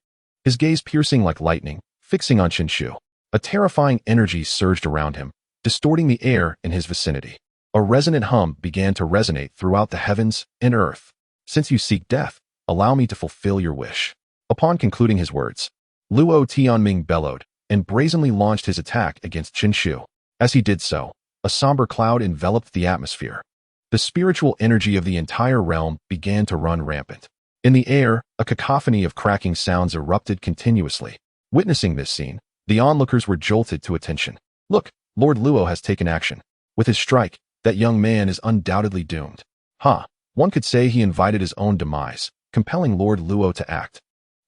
his gaze piercing like lightning, fixing on Qinshu. A terrifying energy surged around him, distorting the air in his vicinity. A resonant hum began to resonate throughout the heavens and earth. Since you seek death, allow me to fulfill your wish. Upon concluding his words, Luo Tianming bellowed and brazenly launched his attack against Qinshu. As he did so, a somber cloud enveloped the atmosphere. The spiritual energy of the entire realm began to run rampant. In the air, a cacophony of cracking sounds erupted continuously. Witnessing this scene, the onlookers were jolted to attention. Look, Lord Luo has taken action. With his strike, that young man is undoubtedly doomed. One could say he invited his own demise, compelling Lord Luo to act.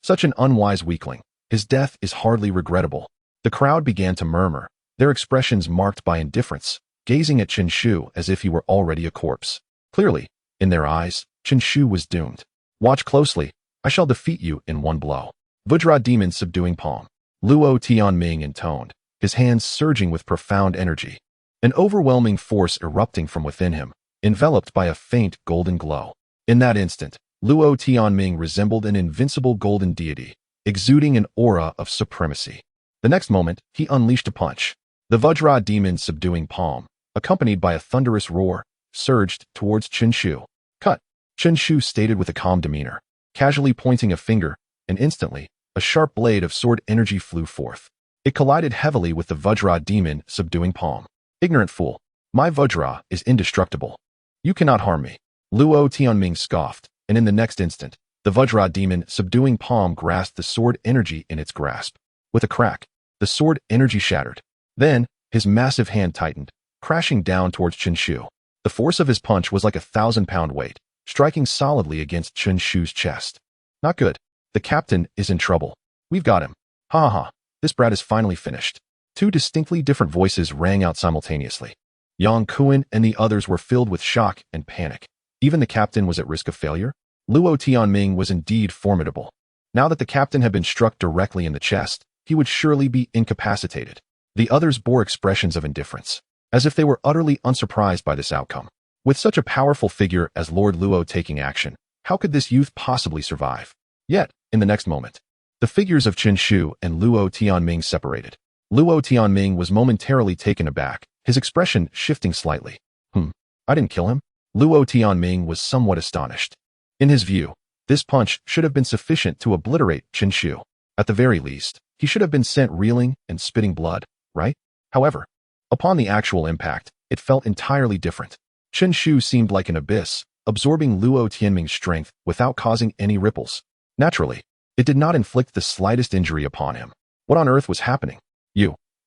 Such an unwise weakling. His death is hardly regrettable. The crowd began to murmur, their expressions marked by indifference, gazing at Qinshu as if he were already a corpse. Clearly, in their eyes, Qinshu was doomed. Watch closely. I shall defeat you in one blow. Vajra demon subduing palm. Luo Tianming intoned, his hands surging with profound energy. An overwhelming force erupting from within him, enveloped by a faint golden glow. In that instant, Luo Tianming resembled an invincible golden deity, exuding an aura of supremacy. The next moment, he unleashed a punch. The Vajra demon subduing palm, accompanied by a thunderous roar, surged towards Qinshu. Cut! Qinshu stated with a calm demeanor, casually pointing a finger, and instantly, a sharp blade of sword energy flew forth. It collided heavily with the Vajra demon subduing palm. Ignorant fool, my Vajra is indestructible. You cannot harm me. Luo Tianming scoffed, and in the next instant, the Vajra demon subduing palm grasped the sword energy in its grasp. With a crack, the sword energy shattered. Then, his massive hand tightened, crashing down towards Qinshu. The force of his punch was like a 1,000-pound weight, striking solidly against Qinshu's chest. Not good. The captain is in trouble. We've got him. Ha ha ha. This brat is finally finished. Two distinctly different voices rang out simultaneously. Yang Kuan and the others were filled with shock and panic. Even the captain was at risk of failure. Luo Tianming was indeed formidable. Now that the captain had been struck directly in the chest, he would surely be incapacitated. The others bore expressions of indifference, as if they were utterly unsurprised by this outcome. With such a powerful figure as Lord Luo taking action, how could this youth possibly survive? Yet, in the next moment, the figures of Qinshu and Luo Tianming separated. Luo Tianming was momentarily taken aback, his expression shifting slightly. I didn't kill him? Luo Tianming was somewhat astonished. In his view, this punch should have been sufficient to obliterate Qinshu. At the very least, he should have been sent reeling and spitting blood, right? However, upon the actual impact, it felt entirely different. Qinshu seemed like an abyss, absorbing Luo Tianming's strength without causing any ripples. Naturally, it did not inflict the slightest injury upon him. What on earth was happening?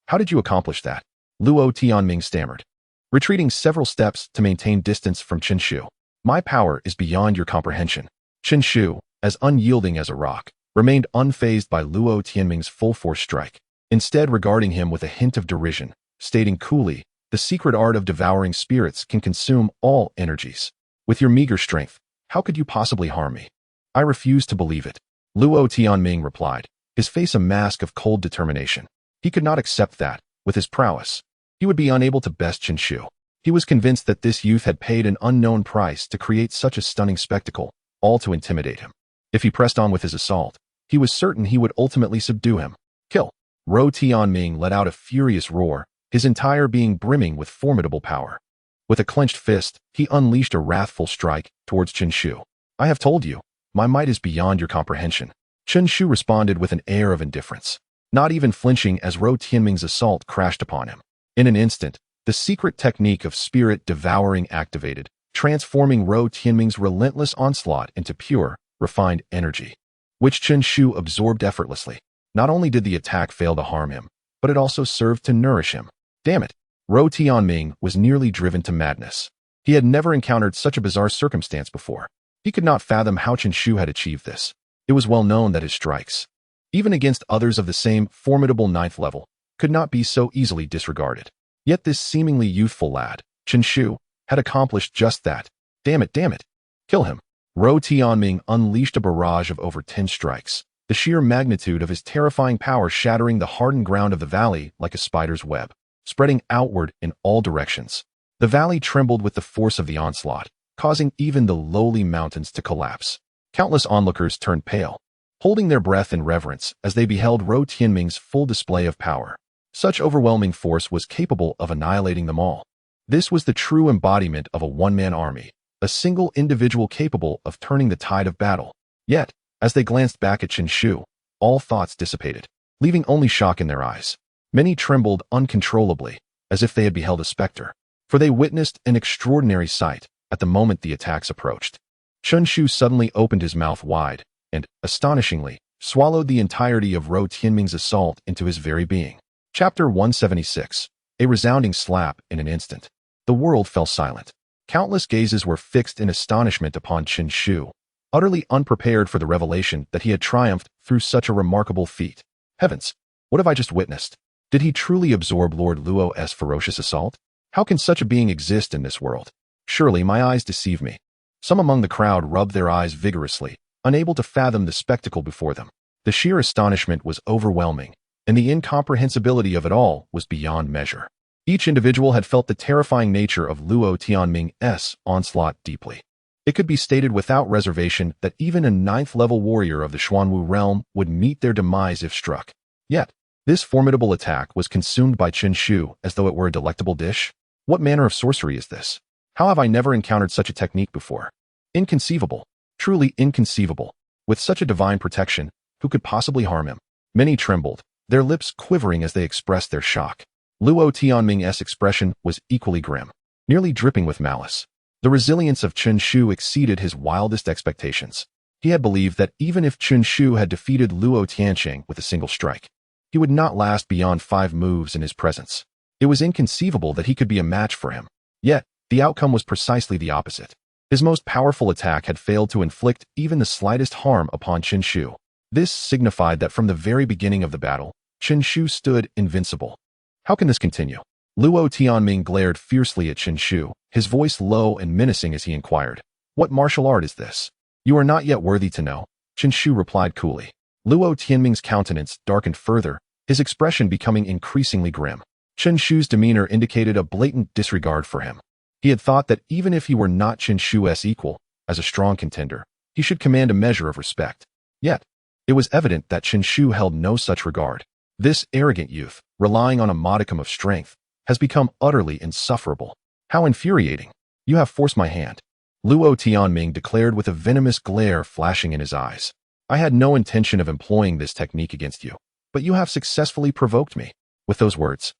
How did you accomplish that? Luo Tianming stammered, retreating several steps to maintain distance from Qinshu. My power is beyond your comprehension. Chen Shu, as unyielding as a rock, remained unfazed by Luo Tianming's full-force strike, instead regarding him with a hint of derision, stating coolly, "The secret art of devouring spirits can consume all energies. With your meager strength, how could you possibly harm me?" "I refuse to believe it," Luo Tianming replied, his face a mask of cold determination. He could not accept that, with his prowess, he would be unable to best Chen Shu. He was convinced that this youth had paid an unknown price to create such a stunning spectacle, all to intimidate him. If he pressed on with his assault, he was certain he would ultimately subdue him. Kill! Ro Tianming let out a furious roar, his entire being brimming with formidable power. With a clenched fist, he unleashed a wrathful strike towards Chen Shu. "I have told you, my might is beyond your comprehension." Chen Shu responded with an air of indifference, not even flinching as Ro Tianming's assault crashed upon him. In an instant, the secret technique of spirit devouring activated, transforming Ro Tianming's relentless onslaught into pure, refined energy, which Chen Shu absorbed effortlessly. Not only did the attack fail to harm him, but it also served to nourish him. Damn it! Ro Tianming was nearly driven to madness. He had never encountered such a bizarre circumstance before. He could not fathom how Chen Shu had achieved this. It was well known that his strikes, even against others of the same formidable ninth level, could not be so easily disregarded. Yet this seemingly youthful lad, Chen Shu, had accomplished just that. Damn it, damn it. Kill him. Ro Tianming unleashed a barrage of over 10 strikes, the sheer magnitude of his terrifying power shattering the hardened ground of the valley like a spider's web, spreading outward in all directions. The valley trembled with the force of the onslaught, causing even the lowly mountains to collapse. Countless onlookers turned pale, holding their breath in reverence as they beheld Ro Tianming's full display of power. Such overwhelming force was capable of annihilating them all. This was the true embodiment of a one-man army, a single individual capable of turning the tide of battle. Yet, as they glanced back at Chen Shu, all thoughts dissipated, leaving only shock in their eyes. Many trembled uncontrollably, as if they had beheld a specter, for they witnessed an extraordinary sight at the moment the attacks approached. Chen Shu suddenly opened his mouth wide and, astonishingly, swallowed the entirety of Ro Tianming's assault into his very being. Chapter 176. A resounding slap in an instant. The world fell silent. Countless gazes were fixed in astonishment upon Chen Shu, utterly unprepared for the revelation that he had triumphed through such a remarkable feat. Heavens! What have I just witnessed? Did he truly absorb Lord Luo's ferocious assault? How can such a being exist in this world? Surely my eyes deceive me. Some among the crowd rubbed their eyes vigorously, unable to fathom the spectacle before them. The sheer astonishment was overwhelming, and the incomprehensibility of it all was beyond measure. Each individual had felt the terrifying nature of Luo Tianming's onslaught deeply. It could be stated without reservation that even a 9th-level warrior of the Xuanwu realm would meet their demise if struck. Yet, this formidable attack was consumed by Chen Shu as though it were a delectable dish. What manner of sorcery is this? How have I never encountered such a technique before? Inconceivable. Truly inconceivable. With such a divine protection, who could possibly harm him? Many trembled, their lips quivering as they expressed their shock. Luo Tianming's expression was equally grim, nearly dripping with malice. The resilience of Chen Shu exceeded his wildest expectations. He had believed that even if Chen Shu had defeated Luo Tianqing with a single strike, he would not last beyond 5 moves in his presence. It was inconceivable that he could be a match for him. Yet, the outcome was precisely the opposite. His most powerful attack had failed to inflict even the slightest harm upon Chen Shu. This signified that from the very beginning of the battle, Chen Shu stood invincible. How can this continue? Luo Tianming glared fiercely at Chen Shu, his voice low and menacing as he inquired, "What martial art is this?" "You are not yet worthy to know," Chen Shu replied coolly. Luo Tianming's countenance darkened further, his expression becoming increasingly grim. Chen Shu's demeanor indicated a blatant disregard for him. He had thought that even if he were not Chen Shu's equal, as a strong contender, he should command a measure of respect. Yet, it was evident that Chen Shu held no such regard. This arrogant youth, relying on a modicum of strength, has become utterly insufferable. How infuriating! You have forced my hand, Luo Tianming declared with a venomous glare flashing in his eyes. I had no intention of employing this technique against you, but you have successfully provoked me. With those words,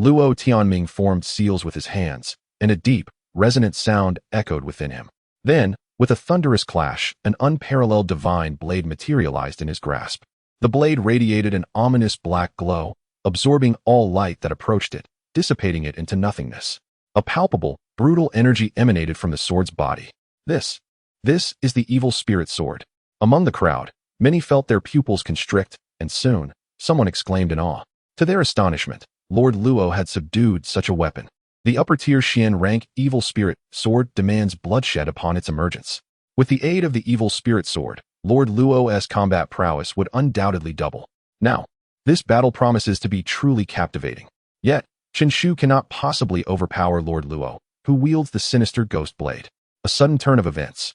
Luo Tianming formed seals with his hands, and a deep, resonant sound echoed within him. Then, with a thunderous clash, an unparalleled divine blade materialized in his grasp. The blade radiated an ominous black glow, absorbing all light that approached it, dissipating it into nothingness. A palpable, brutal energy emanated from the sword's body. This is the evil spirit sword. Among the crowd, many felt their pupils constrict, and soon, someone exclaimed in awe. To their astonishment, Lord Luo had subdued such a weapon. The upper-tier Xian rank evil spirit sword demands bloodshed upon its emergence. With the aid of the evil spirit sword, Lord Luo's combat prowess would undoubtedly double. Now, this battle promises to be truly captivating. Yet, Qinshu cannot possibly overpower Lord Luo, who wields the sinister ghost blade. A sudden turn of events.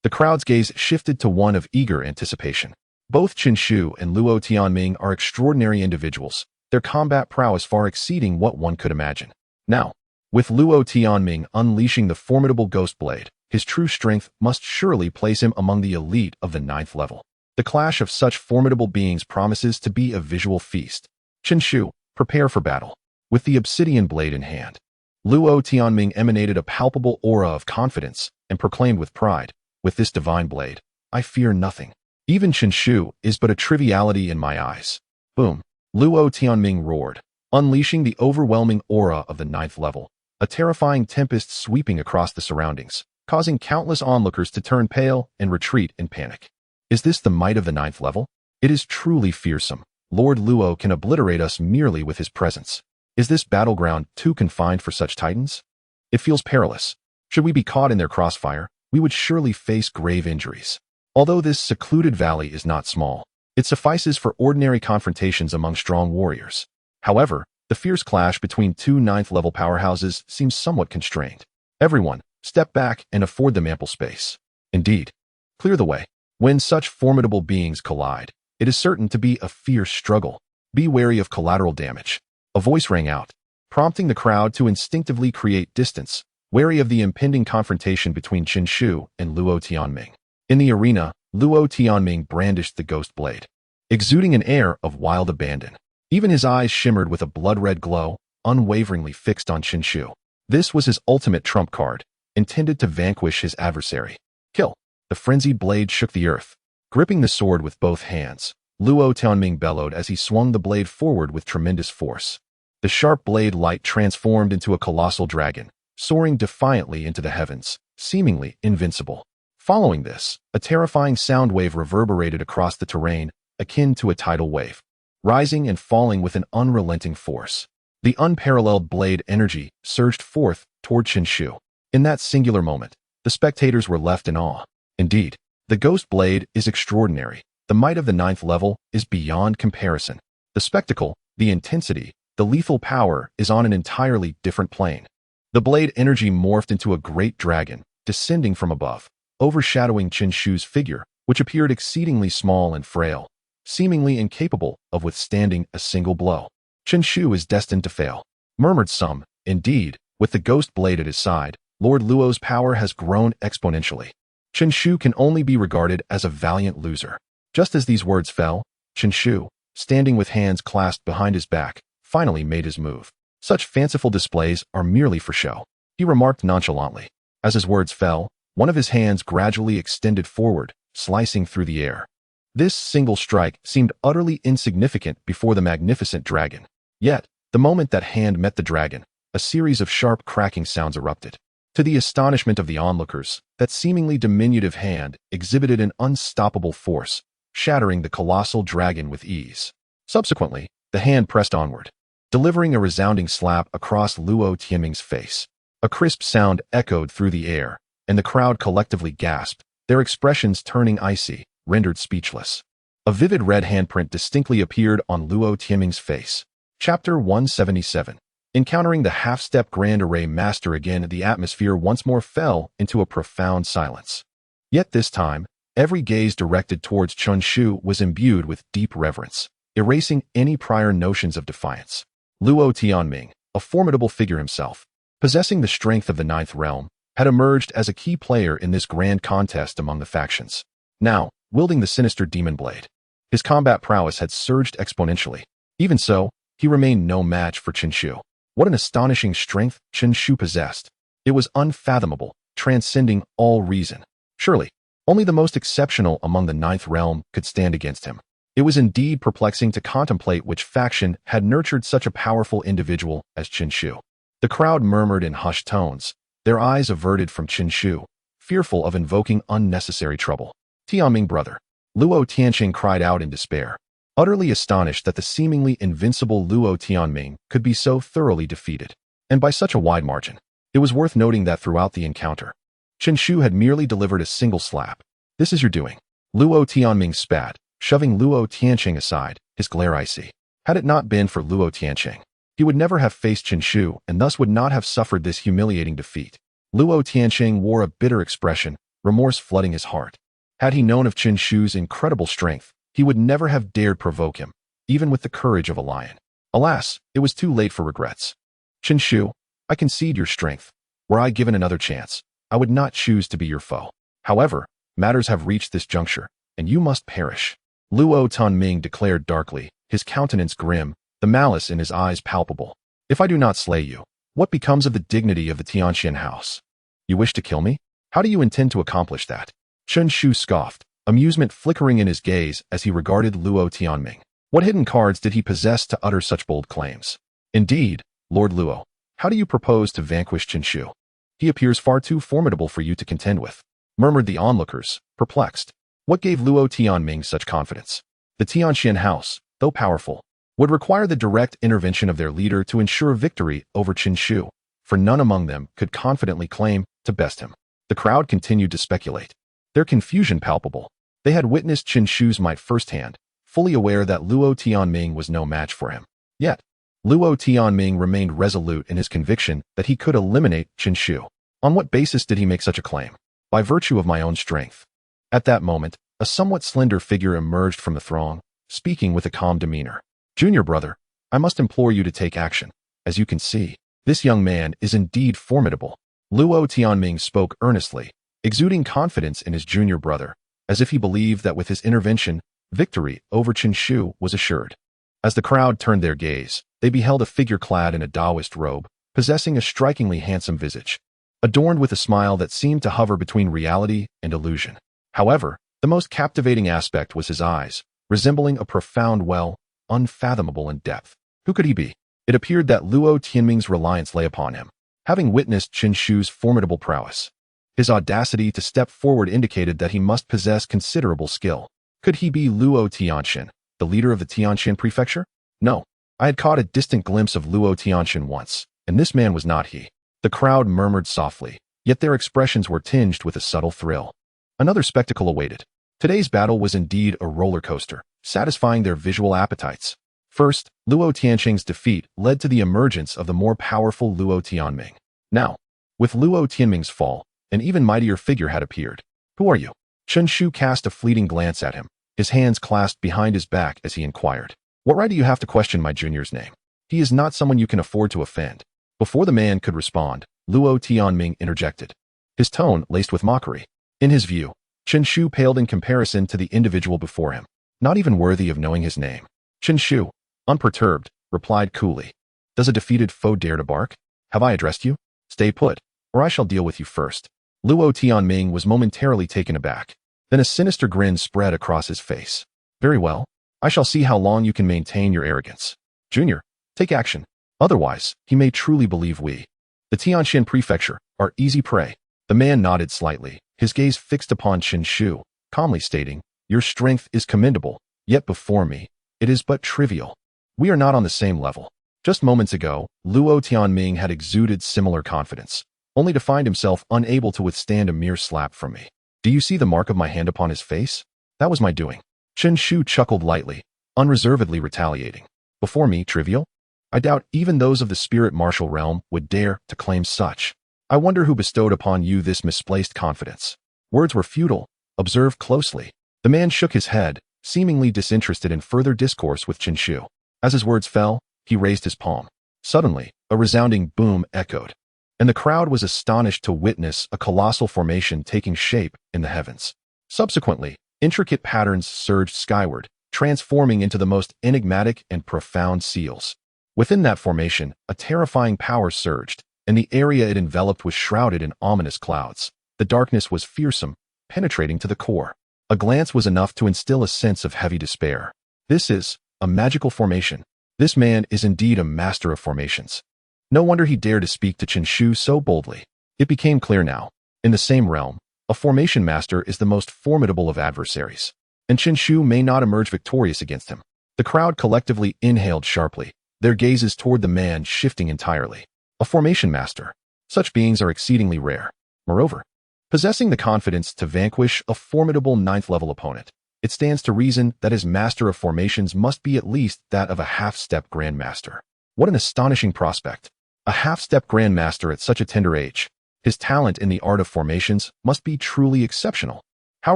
The crowd's gaze shifted to one of eager anticipation. Both Qinshu and Luo Tianming are extraordinary individuals, their combat prowess far exceeding what one could imagine. Now, with Luo Tianming unleashing the formidable ghost blade, his true strength must surely place him among the elite of the 9th level. The clash of such formidable beings promises to be a visual feast. Qinshu, prepare for battle. With the obsidian blade in hand, Luo Tianming emanated a palpable aura of confidence and proclaimed with pride, "With this divine blade, I fear nothing. Even Qinshu is but a triviality in my eyes." Boom! Luo Tianming roared, unleashing the overwhelming aura of the 9th level, a terrifying tempest sweeping across the surroundings, causing countless onlookers to turn pale and retreat in panic. Is this the might of the 9th level? It is truly fearsome. Lord Luo can obliterate us merely with his presence. Is this battleground too confined for such titans? It feels perilous. Should we be caught in their crossfire, we would surely face grave injuries. Although this secluded valley is not small, it suffices for ordinary confrontations among strong warriors. However, the fierce clash between two 9th level powerhouses seems somewhat constrained. Everyone, step back and afford them ample space. Indeed, clear the way. When such formidable beings collide, it is certain to be a fierce struggle. Be wary of collateral damage. A voice rang out, prompting the crowd to instinctively create distance, wary of the impending confrontation between Qinshu and Luo Tianming. In the arena, Luo Tianming brandished the ghost blade, exuding an air of wild abandon. Even his eyes shimmered with a blood-red glow, unwaveringly fixed on Qinshu. This was his ultimate trump card, intended to vanquish his adversary. Kill! The frenzied blade shook the earth. Gripping the sword with both hands, Luo Tianming bellowed as he swung the blade forward with tremendous force. The sharp blade light transformed into a colossal dragon, soaring defiantly into the heavens, seemingly invincible. Following this, a terrifying sound wave reverberated across the terrain, akin to a tidal wave, rising and falling with an unrelenting force. The unparalleled blade energy surged forth toward Qinshu. In that singular moment, the spectators were left in awe. Indeed, the ghost blade is extraordinary. The might of the 9th level is beyond comparison. The spectacle, the intensity, the lethal power is on an entirely different plane. The blade energy morphed into a great dragon, descending from above, overshadowing Qinshu's figure, which appeared exceedingly small and frail, seemingly incapable of withstanding a single blow. Qinshu is destined to fail, murmured some. Indeed, with the ghost blade at his side, Lord Luo's power has grown exponentially. Qinshu can only be regarded as a valiant loser. Just as these words fell, Qinshu, standing with hands clasped behind his back, finally made his move. Such fanciful displays are merely for show, he remarked nonchalantly. As his words fell, one of his hands gradually extended forward, slicing through the air. This single strike seemed utterly insignificant before the magnificent dragon. Yet, the moment that hand met the dragon, a series of sharp cracking sounds erupted. To the astonishment of the onlookers, that seemingly diminutive hand exhibited an unstoppable force, shattering the colossal dragon with ease. Subsequently, the hand pressed onward, delivering a resounding slap across Luo Tianming's face. A crisp sound echoed through the air, and the crowd collectively gasped, their expressions turning icy, rendered speechless. A vivid red handprint distinctly appeared on Luo Tianming's face. Chapter 177. Encountering the half-step Grand Array Master again, the atmosphere once more fell into a profound silence. Yet this time, every gaze directed towards Qinshu was imbued with deep reverence, erasing any prior notions of defiance. Luo Tianming, a formidable figure himself, possessing the strength of the 9th realm, had emerged as a key player in this grand contest among the factions. Now, wielding the sinister demon blade, his combat prowess had surged exponentially. Even so, he remained no match for Qinshu. What an astonishing strength Qinshu possessed. It was unfathomable, transcending all reason. Surely, only the most exceptional among the 9th realm could stand against him. It was indeed perplexing to contemplate which faction had nurtured such a powerful individual as Qinshu. The crowd murmured in hushed tones, their eyes averted from Qinshu, fearful of invoking unnecessary trouble. Tianming brother. Luo Tianqing cried out in despair, utterly astonished that the seemingly invincible Luo Tianming could be so thoroughly defeated, and by such a wide margin. It was worth noting that throughout the encounter, Chen Shu had merely delivered a single slap. This is your doing. Luo Tianming spat, shoving Luo Tianqing aside, his glare icy. Had it not been for Luo Tianqing, he would never have faced Chen Shu and thus would not have suffered this humiliating defeat. Luo Tianqing wore a bitter expression, remorse flooding his heart. Had he known of Chen Shu's incredible strength, he would never have dared provoke him, even with the courage of a lion. Alas, it was too late for regrets. Chen Shu, I concede your strength. Were I given another chance, I would not choose to be your foe. However, matters have reached this juncture, and you must perish. Luo Tianming declared darkly, his countenance grim, the malice in his eyes palpable. If I do not slay you, what becomes of the dignity of the Tianqian house? You wish to kill me? How do you intend to accomplish that? Chen Shu scoffed, amusement flickering in his gaze as he regarded Luo Tianming. What hidden cards did he possess to utter such bold claims? Indeed, Lord Luo, how do you propose to vanquish Chen Shu? He appears far too formidable for you to contend with, murmured the onlookers, perplexed. What gave Luo Tianming such confidence? The Tianqian house, though powerful, would require the direct intervention of their leader to ensure victory over Chen Shu, for none among them could confidently claim to best him. The crowd continued to speculate, their confusion palpable. They had witnessed Chen Shu's might firsthand, fully aware that Luo Tianming was no match for him. Yet, Luo Tianming remained resolute in his conviction that he could eliminate Chen Shu. On what basis did he make such a claim? By virtue of my own strength. At that moment, a somewhat slender figure emerged from the throng, speaking with a calm demeanor. Junior brother, I must implore you to take action. As you can see, this young man is indeed formidable. Luo Tianming spoke earnestly, exuding confidence in his junior brother, as if he believed that with his intervention, victory over Chen Shu was assured. As the crowd turned their gaze, they beheld a figure clad in a Taoist robe, possessing a strikingly handsome visage, adorned with a smile that seemed to hover between reality and illusion. However, the most captivating aspect was his eyes, resembling a profound well, unfathomable in depth. Who could he be? It appeared that Luo Tianming's reliance lay upon him, having witnessed Chen Shu's formidable prowess. His audacity to step forward indicated that he must possess considerable skill. Could he be Luo Tianqian, the leader of the Tianqian prefecture? No. I had caught a distant glimpse of Luo Tianqian once, and this man was not he. The crowd murmured softly, yet their expressions were tinged with a subtle thrill. Another spectacle awaited. Today's battle was indeed a roller coaster, satisfying their visual appetites. First, Luo Tianqing's defeat led to the emergence of the more powerful Luo Tianming. Now, with Luo Tianming's fall, an even mightier figure had appeared. Who are you? Chen Shu cast a fleeting glance at him, his hands clasped behind his back as he inquired. What right do you have to question my junior's name? He is not someone you can afford to offend. Before the man could respond, Luo Tianming interjected, his tone laced with mockery. In his view, Chen Shu paled in comparison to the individual before him, not even worthy of knowing his name. Chen Shu, unperturbed, replied coolly, does a defeated foe dare to bark? Have I addressed you? Stay put, or I shall deal with you first. Luo Tianming was momentarily taken aback. Then a sinister grin spread across his face. Very well. I shall see how long you can maintain your arrogance. Junior, take action. Otherwise, he may truly believe we, the Tianqian prefecture, are easy prey. The man nodded slightly, his gaze fixed upon Chen Shu, calmly stating, your strength is commendable, yet before me, it is but trivial. We are not on the same level. Just moments ago, Luo Tianming had exuded similar confidence, only to find himself unable to withstand a mere slap from me. Do you see the mark of my hand upon his face? That was my doing. Chen Shu chuckled lightly, unreservedly retaliating. Before me, trivial? I doubt even those of the spirit martial realm would dare to claim such. I wonder who bestowed upon you this misplaced confidence. Words were futile. Observe closely. The man shook his head, seemingly disinterested in further discourse with Chen Shu. As his words fell, he raised his palm. Suddenly, a resounding boom echoed, and the crowd was astonished to witness a colossal formation taking shape in the heavens. Subsequently, intricate patterns surged skyward, transforming into the most enigmatic and profound seals. Within that formation, a terrifying power surged, and the area it enveloped was shrouded in ominous clouds. The darkness was fearsome, penetrating to the core. A glance was enough to instill a sense of heavy despair. This is a magical formation. This man is indeed a master of formations. No wonder he dared to speak to Chen Shu so boldly. It became clear now. In the same realm, A formation master is the most formidable of adversaries, and Chen Shu may not emerge victorious against him. The crowd collectively inhaled sharply, their gazes toward the man shifting entirely. A formation master. Such beings are exceedingly rare. Moreover, possessing the confidence to vanquish a formidable ninth-level opponent, it stands to reason that his master of formations must be at least that of a half-step grandmaster. What an astonishing prospect! A half-step grandmaster at such a tender age. His talent in the art of formations must be truly exceptional. How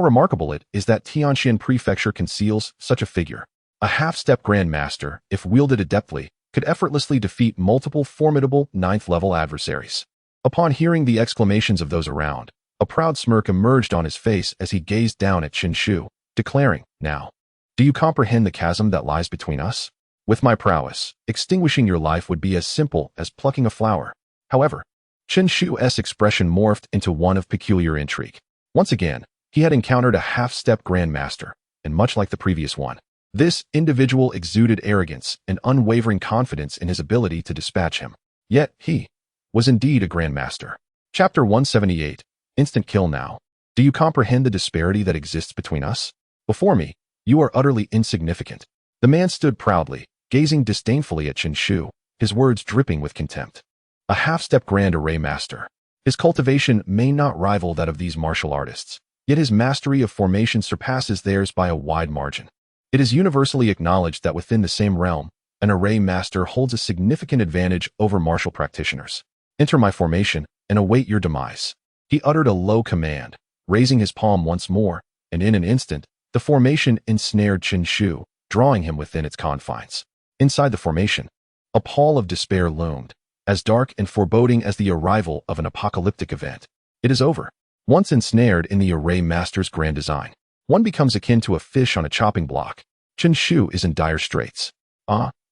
remarkable it is that Tianxian Prefecture conceals such a figure. A half-step grandmaster, if wielded adeptly, could effortlessly defeat multiple formidable ninth-level adversaries. Upon hearing the exclamations of those around, a proud smirk emerged on his face as he gazed down at Chen Shu, declaring, "Now, do you comprehend the chasm that lies between us? With my prowess, extinguishing your life would be as simple as plucking a flower." However, Chen Shu's expression morphed into one of peculiar intrigue. Once again, he had encountered a half-step grandmaster, and much like the previous one, this individual exuded arrogance and unwavering confidence in his ability to dispatch him. Yet, he was indeed a grandmaster. Chapter 178. Instant kill now. Do you comprehend the disparity that exists between us? Before me, you are utterly insignificant. The man stood proudly, gazing disdainfully at Chen Shu, his words dripping with contempt. A half-step grand array master. His cultivation may not rival that of these martial artists, yet his mastery of formation surpasses theirs by a wide margin. It is universally acknowledged that within the same realm, an array master holds a significant advantage over martial practitioners. Enter my formation and await your demise. He uttered a low command, raising his palm once more, and in an instant, the formation ensnared Chen Shu, drawing him within its confines. Inside the formation, a pall of despair loomed, as dark and foreboding as the arrival of an apocalyptic event. It is over. Once ensnared in the array master's grand design, one becomes akin to a fish on a chopping block. Chen Shu is in dire straits.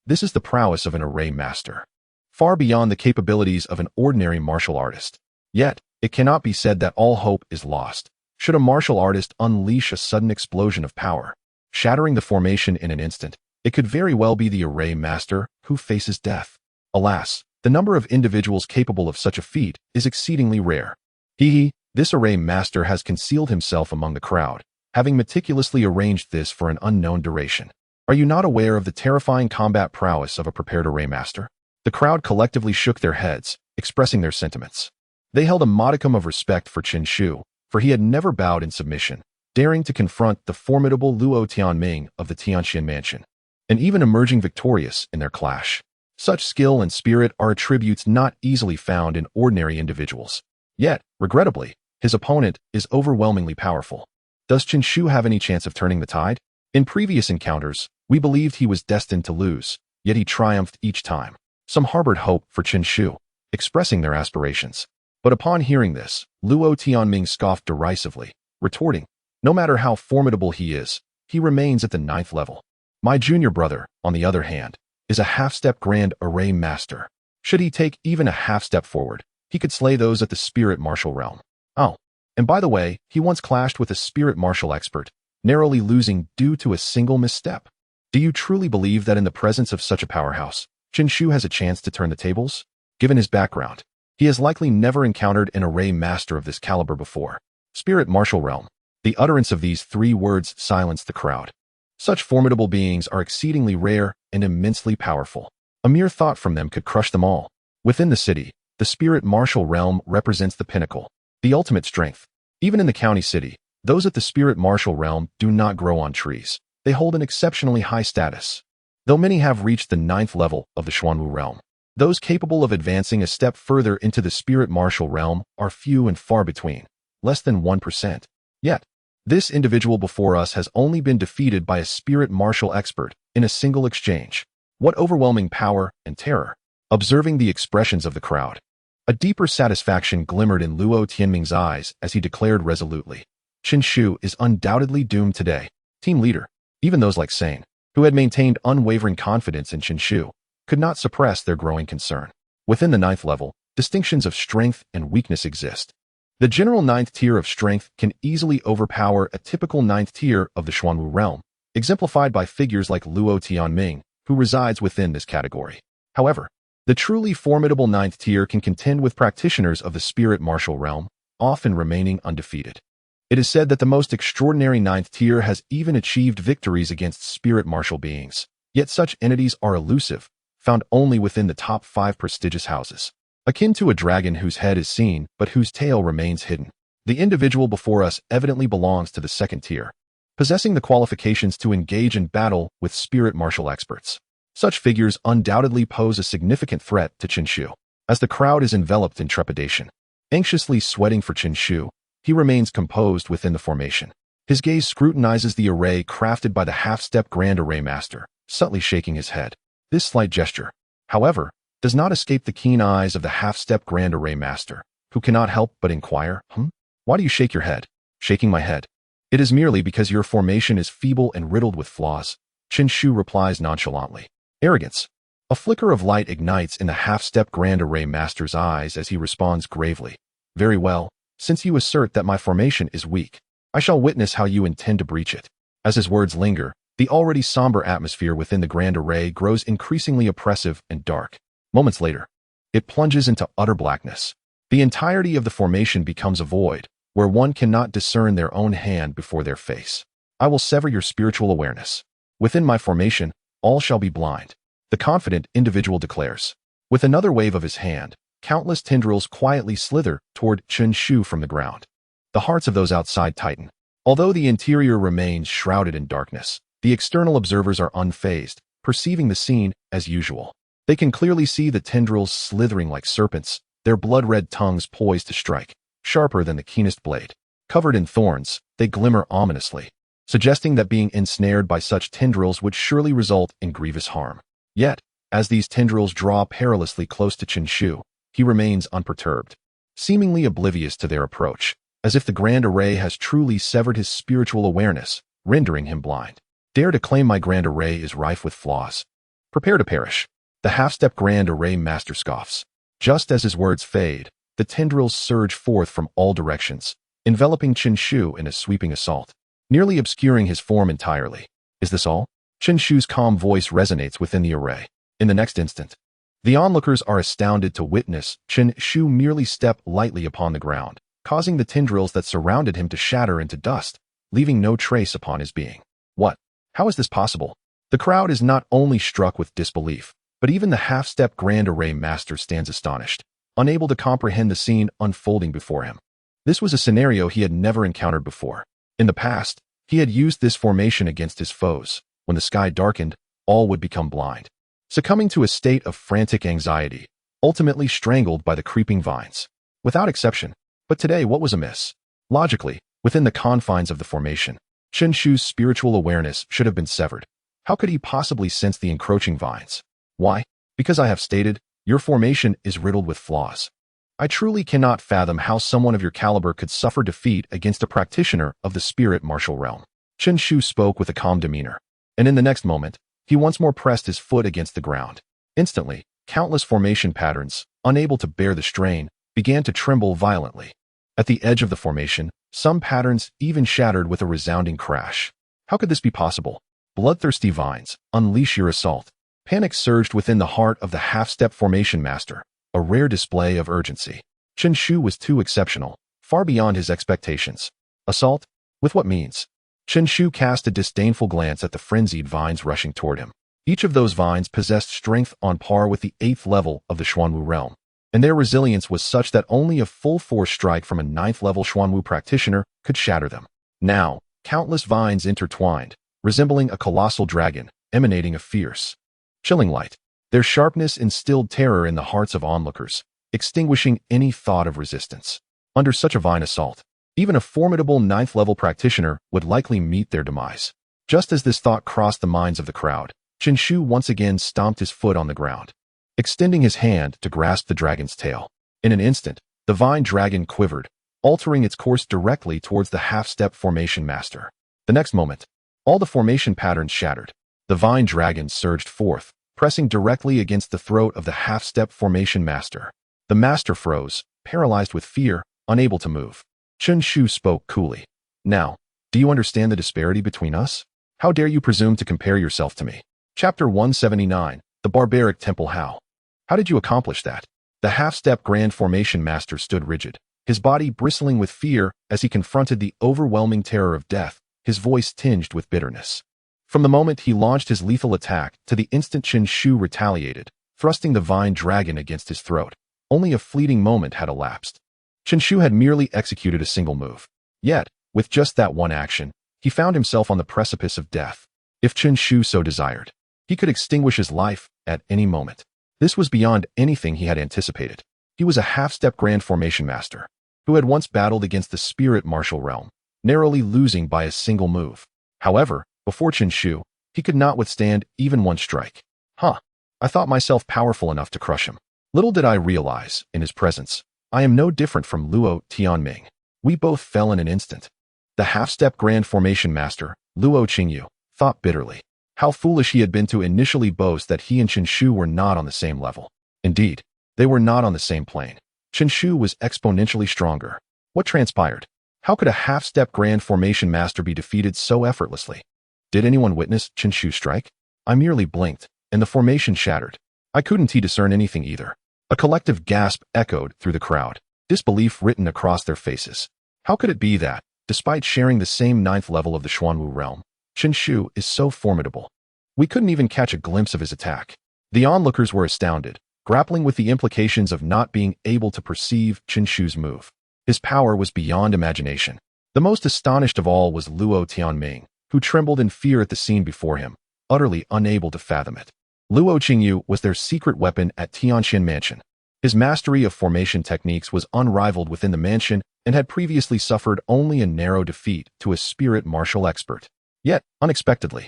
This is the prowess of an array master, far beyond the capabilities of an ordinary martial artist. Yet, it cannot be said that all hope is lost, should a martial artist unleash a sudden explosion of power, shattering the formation in an instant. It could very well be the array master who faces death. Alas, the number of individuals capable of such a feat is exceedingly rare. This array master has concealed himself among the crowd, having meticulously arranged this for an unknown duration. Are you not aware of the terrifying combat prowess of a prepared array master? The crowd collectively shook their heads, expressing their sentiments. They held a modicum of respect for Chen Shu, for he had never bowed in submission, daring to confront the formidable Luo Tianming of the Tianxian mansion, and even emerging victorious in their clash. Such skill and spirit are attributes not easily found in ordinary individuals. Yet, regrettably, his opponent is overwhelmingly powerful. Does Chen Shu have any chance of turning the tide? In previous encounters, we believed he was destined to lose, yet he triumphed each time. Some harbored hope for Chen Shu, expressing their aspirations. But upon hearing this, Luo Tianming scoffed derisively, retorting, "No matter how formidable he is, he remains at the 9th level. My junior brother, on the other hand, is a half-step grand array master. Should he take even a half-step forward, he could slay those at the spirit martial realm. Oh, and by the way, he once clashed with a spirit martial expert, narrowly losing due to a single misstep. Do you truly believe that in the presence of such a powerhouse, Chen Shu has a chance to turn the tables? Given his background, he has likely never encountered an array master of this caliber before. Spirit martial realm." The utterance of these 3 words silenced the crowd. Such formidable beings are exceedingly rare and immensely powerful. A mere thought from them could crush them all. Within the city, the spirit martial realm represents the pinnacle, the ultimate strength. Even in the county city, those at the spirit martial realm do not grow on trees. They hold an exceptionally high status. Though many have reached the 9th level of the Xuanwu realm, those capable of advancing a step further into the spirit martial realm are few and far between, less than 1%. Yet, this individual before us has only been defeated by a spirit martial expert in a single exchange. What overwhelming power and terror! Observing the expressions of the crowd, a deeper satisfaction glimmered in Luo Tianming's eyes as he declared resolutely, "Chen Shu is undoubtedly doomed today." Team leader, even those like Sane, who had maintained unwavering confidence in Chen Shu, could not suppress their growing concern. Within the 9th level, distinctions of strength and weakness exist. The general 9th tier of strength can easily overpower a typical 9th tier of the Xuanwu realm, exemplified by figures like Luo Tianming, who resides within this category. However, the truly formidable 9th tier can contend with practitioners of the spirit martial realm, often remaining undefeated. It is said that the most extraordinary ninth tier has even achieved victories against spirit martial beings. Yet such entities are elusive, found only within the top 5 prestigious houses. Akin to a dragon whose head is seen, but whose tail remains hidden. The individual before us evidently belongs to the second tier, possessing the qualifications to engage in battle with spirit martial experts. Such figures undoubtedly pose a significant threat to Qinshu. As the crowd is enveloped in trepidation, anxiously sweating for Qinshu, he remains composed within the formation. His gaze scrutinizes the array crafted by the half-step Grand Array Master, subtly shaking his head. This slight gesture, however, does not escape the keen eyes of the half-step Grand Array Master, who cannot help but inquire, Why do you shake your head? Shaking my head. It is merely because your formation is feeble and riddled with flaws, Qinshu replies nonchalantly. Arrogance. A flicker of light ignites in the half-step Grand Array Master's eyes as he responds gravely. Very well, since you assert that my formation is weak, I shall witness how you intend to breach it. As his words linger, the already somber atmosphere within the Grand Array grows increasingly oppressive and dark. Moments later, it plunges into utter blackness. The entirety of the formation becomes a void, where one cannot discern their own hand before their face. I will sever your spiritual awareness. Within my formation, all shall be blind, the confident individual declares. With another wave of his hand, countless tendrils quietly slither toward Qinshu from the ground. The hearts of those outside tighten. Although the interior remains shrouded in darkness, the external observers are unfazed, perceiving the scene as usual. They can clearly see the tendrils slithering like serpents, their blood-red tongues poised to strike, sharper than the keenest blade. Covered in thorns, they glimmer ominously, suggesting that being ensnared by such tendrils would surely result in grievous harm. Yet, as these tendrils draw perilously close to Qinshu, he remains unperturbed, seemingly oblivious to their approach, as if the Grand Array has truly severed his spiritual awareness, rendering him blind. Dare to claim my Grand Array is rife with flaws. Prepare to perish. The half-step Grand Array Master scoffs. Just as his words fade, the tendrils surge forth from all directions, enveloping Qinshu in a sweeping assault, nearly obscuring his form entirely. Is this all? Qinshu's calm voice resonates within the array. In the next instant, the onlookers are astounded to witness Qinshu merely step lightly upon the ground, causing the tendrils that surrounded him to shatter into dust, leaving no trace upon his being. What? How is this possible? The crowd is not only struck with disbelief, but even the half-step Grand Array Master stands astonished, unable to comprehend the scene unfolding before him. This was a scenario he had never encountered before. In the past, he had used this formation against his foes. When the sky darkened, all would become blind, succumbing to a state of frantic anxiety, ultimately strangled by the creeping vines. Without exception. But today, what was amiss? Logically, within the confines of the formation, Qinshu's spiritual awareness should have been severed. How could he possibly sense the encroaching vines? Why? Because I have stated, your formation is riddled with flaws. I truly cannot fathom how someone of your caliber could suffer defeat against a practitioner of the spirit martial realm. Qinshu spoke with a calm demeanor, and in the next moment, he once more pressed his foot against the ground. Instantly, countless formation patterns, unable to bear the strain, began to tremble violently. At the edge of the formation, some patterns even shattered with a resounding crash. How could this be possible? Bloodthirsty vines, unleash your assault. Panic surged within the heart of the half-step formation master, a rare display of urgency. Qinshu was too exceptional, far beyond his expectations. Assault? With what means? Qinshu cast a disdainful glance at the frenzied vines rushing toward him. Each of those vines possessed strength on par with the 8th level of the Xuanwu realm, and their resilience was such that only a full-force strike from a 9th-level Xuanwu practitioner could shatter them. Now, countless vines intertwined, resembling a colossal dragon, emanating a fierce, chilling light. Their sharpness instilled terror in the hearts of onlookers, extinguishing any thought of resistance. Under such a vine assault, even a formidable 9th-level practitioner would likely meet their demise. Just as this thought crossed the minds of the crowd, Qinshu once again stomped his foot on the ground, extending his hand to grasp the dragon's tail. In an instant, the vine dragon quivered, altering its course directly towards the half-step formation master. The next moment, all the formation patterns shattered. The vine dragon surged forth, pressing directly against the throat of the half-step formation master. The master froze, paralyzed with fear, unable to move. Qinshu spoke coolly. Now, do you understand the disparity between us? How dare you presume to compare yourself to me? Chapter 179, The Barbaric Temple. How did you accomplish that? The half-step Grand Formation Master stood rigid, his body bristling with fear as he confronted the overwhelming terror of death, his voice tinged with bitterness. From the moment he launched his lethal attack to the instant Chen Shu retaliated, thrusting the vine dragon against his throat, only a fleeting moment had elapsed. Chen Shu had merely executed a single move. Yet, with just that one action, he found himself on the precipice of death. If Chen Shu so desired, he could extinguish his life at any moment. This was beyond anything he had anticipated. He was a half-step grand formation master, who had once battled against the spirit martial realm, narrowly losing by a single move. However, before Chen Shu, he could not withstand even one strike. I thought myself powerful enough to crush him. Little did I realize, in his presence, I am no different from Luo Tianming. We both fell in an instant. The half-step grand formation master, Luo Qingyu, thought bitterly. How foolish he had been to initially boast that he and Chen Shu were not on the same level. Indeed, they were not on the same plane. Chen Shu was exponentially stronger. What transpired? How could a half-step grand formation master be defeated so effortlessly? Did anyone witness Chen Shu strike? I merely blinked, and the formation shattered. I couldn't discern anything either. A collective gasp echoed through the crowd, disbelief written across their faces. How could it be that, despite sharing the same 9th level of the Xuanwu realm, Chen Shu is so formidable? We couldn't even catch a glimpse of his attack. The onlookers were astounded, grappling with the implications of not being able to perceive Chen Shu's move. His power was beyond imagination. The most astonished of all was Luo Tianming, who trembled in fear at the scene before him, utterly unable to fathom it. Luo Qingyu was their secret weapon at Tianxian Mansion. His mastery of formation techniques was unrivaled within the mansion and had previously suffered only a narrow defeat to a spirit martial expert. Yet, unexpectedly,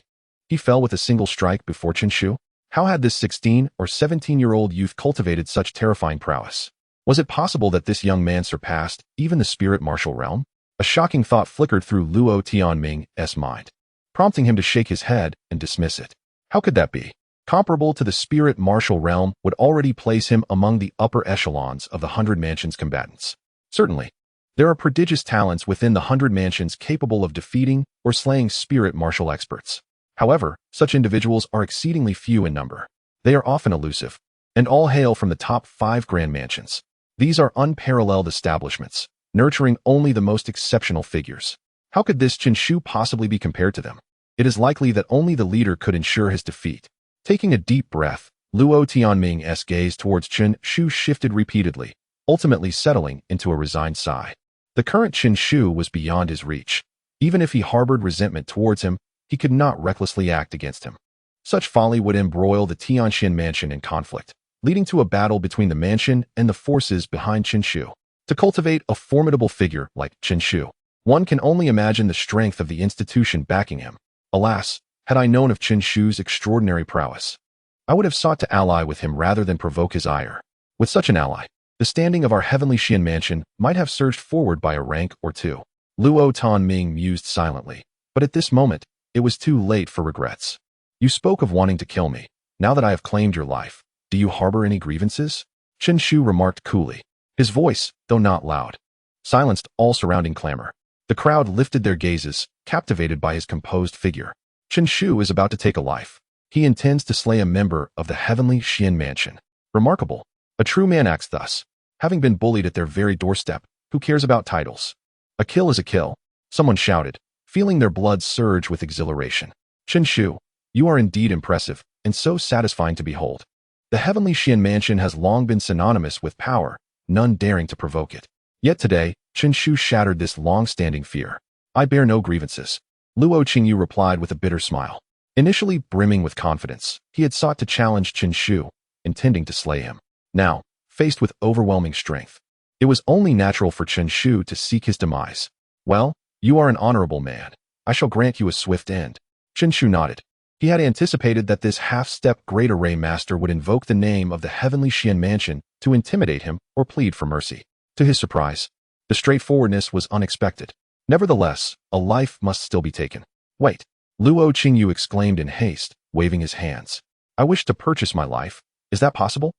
he fell with a single strike before Chen Shu. How had this 16 or 17-year-old youth cultivated such terrifying prowess? Was it possible that this young man surpassed even the spirit martial realm? A shocking thought flickered through Luo Tianming's mind, prompting him to shake his head and dismiss it. How could that be? Comparable to the spirit martial realm would already place him among the upper echelons of the 100 Mansions combatants. Certainly, there are prodigious talents within the 100 Mansions capable of defeating or slaying spirit martial experts. However, such individuals are exceedingly few in number. They are often elusive, and all hail from the top 5 grand mansions. These are unparalleled establishments, nurturing only the most exceptional figures. How could this Chen Shu possibly be compared to them? It is likely that only the leader could ensure his defeat. Taking a deep breath, Luo Tianming's gaze towards Chen Shu shifted repeatedly, ultimately settling into a resigned sigh. The current Chen Shu was beyond his reach. Even if he harbored resentment towards him, he could not recklessly act against him. Such folly would embroil the Tianxian Mansion in conflict, leading to a battle between the mansion and the forces behind Chen Shu. To cultivate a formidable figure like Chen Shu, one can only imagine the strength of the institution backing him. Alas, had I known of Chen Shu's extraordinary prowess, I would have sought to ally with him rather than provoke his ire. With such an ally, the standing of our heavenly Xian mansion might have surged forward by a rank or two. Luo Tianming mused silently, but at this moment, it was too late for regrets. You spoke of wanting to kill me. Now that I have claimed your life, do you harbor any grievances? Chen Shu remarked coolly. His voice, though not loud, silenced all surrounding clamor. The crowd lifted their gazes, captivated by his composed figure. Chen Shu is about to take a life. He intends to slay a member of the heavenly Xian mansion. Remarkable. A true man acts thus. Having been bullied at their very doorstep, who cares about titles? A kill is a kill, someone shouted, feeling their blood surge with exhilaration. Chen Shu, you are indeed impressive, and so satisfying to behold. The heavenly Xian mansion has long been synonymous with power, none daring to provoke it. Yet today, Chen Shu shattered this long-standing fear. I bear no grievances. Luo Qingyu replied with a bitter smile. Initially brimming with confidence, he had sought to challenge Chen Shu, intending to slay him. Now, faced with overwhelming strength, it was only natural for Chen Shu to seek his demise. Well, you are an honorable man. I shall grant you a swift end. Chen Shu nodded. He had anticipated that this half-step great array master would invoke the name of the heavenly Xian mansion to intimidate him or plead for mercy. To his surprise, the straightforwardness was unexpected. Nevertheless, a life must still be taken. Wait, Luo Qingyu exclaimed in haste, waving his hands. I wish to purchase my life. Is that possible?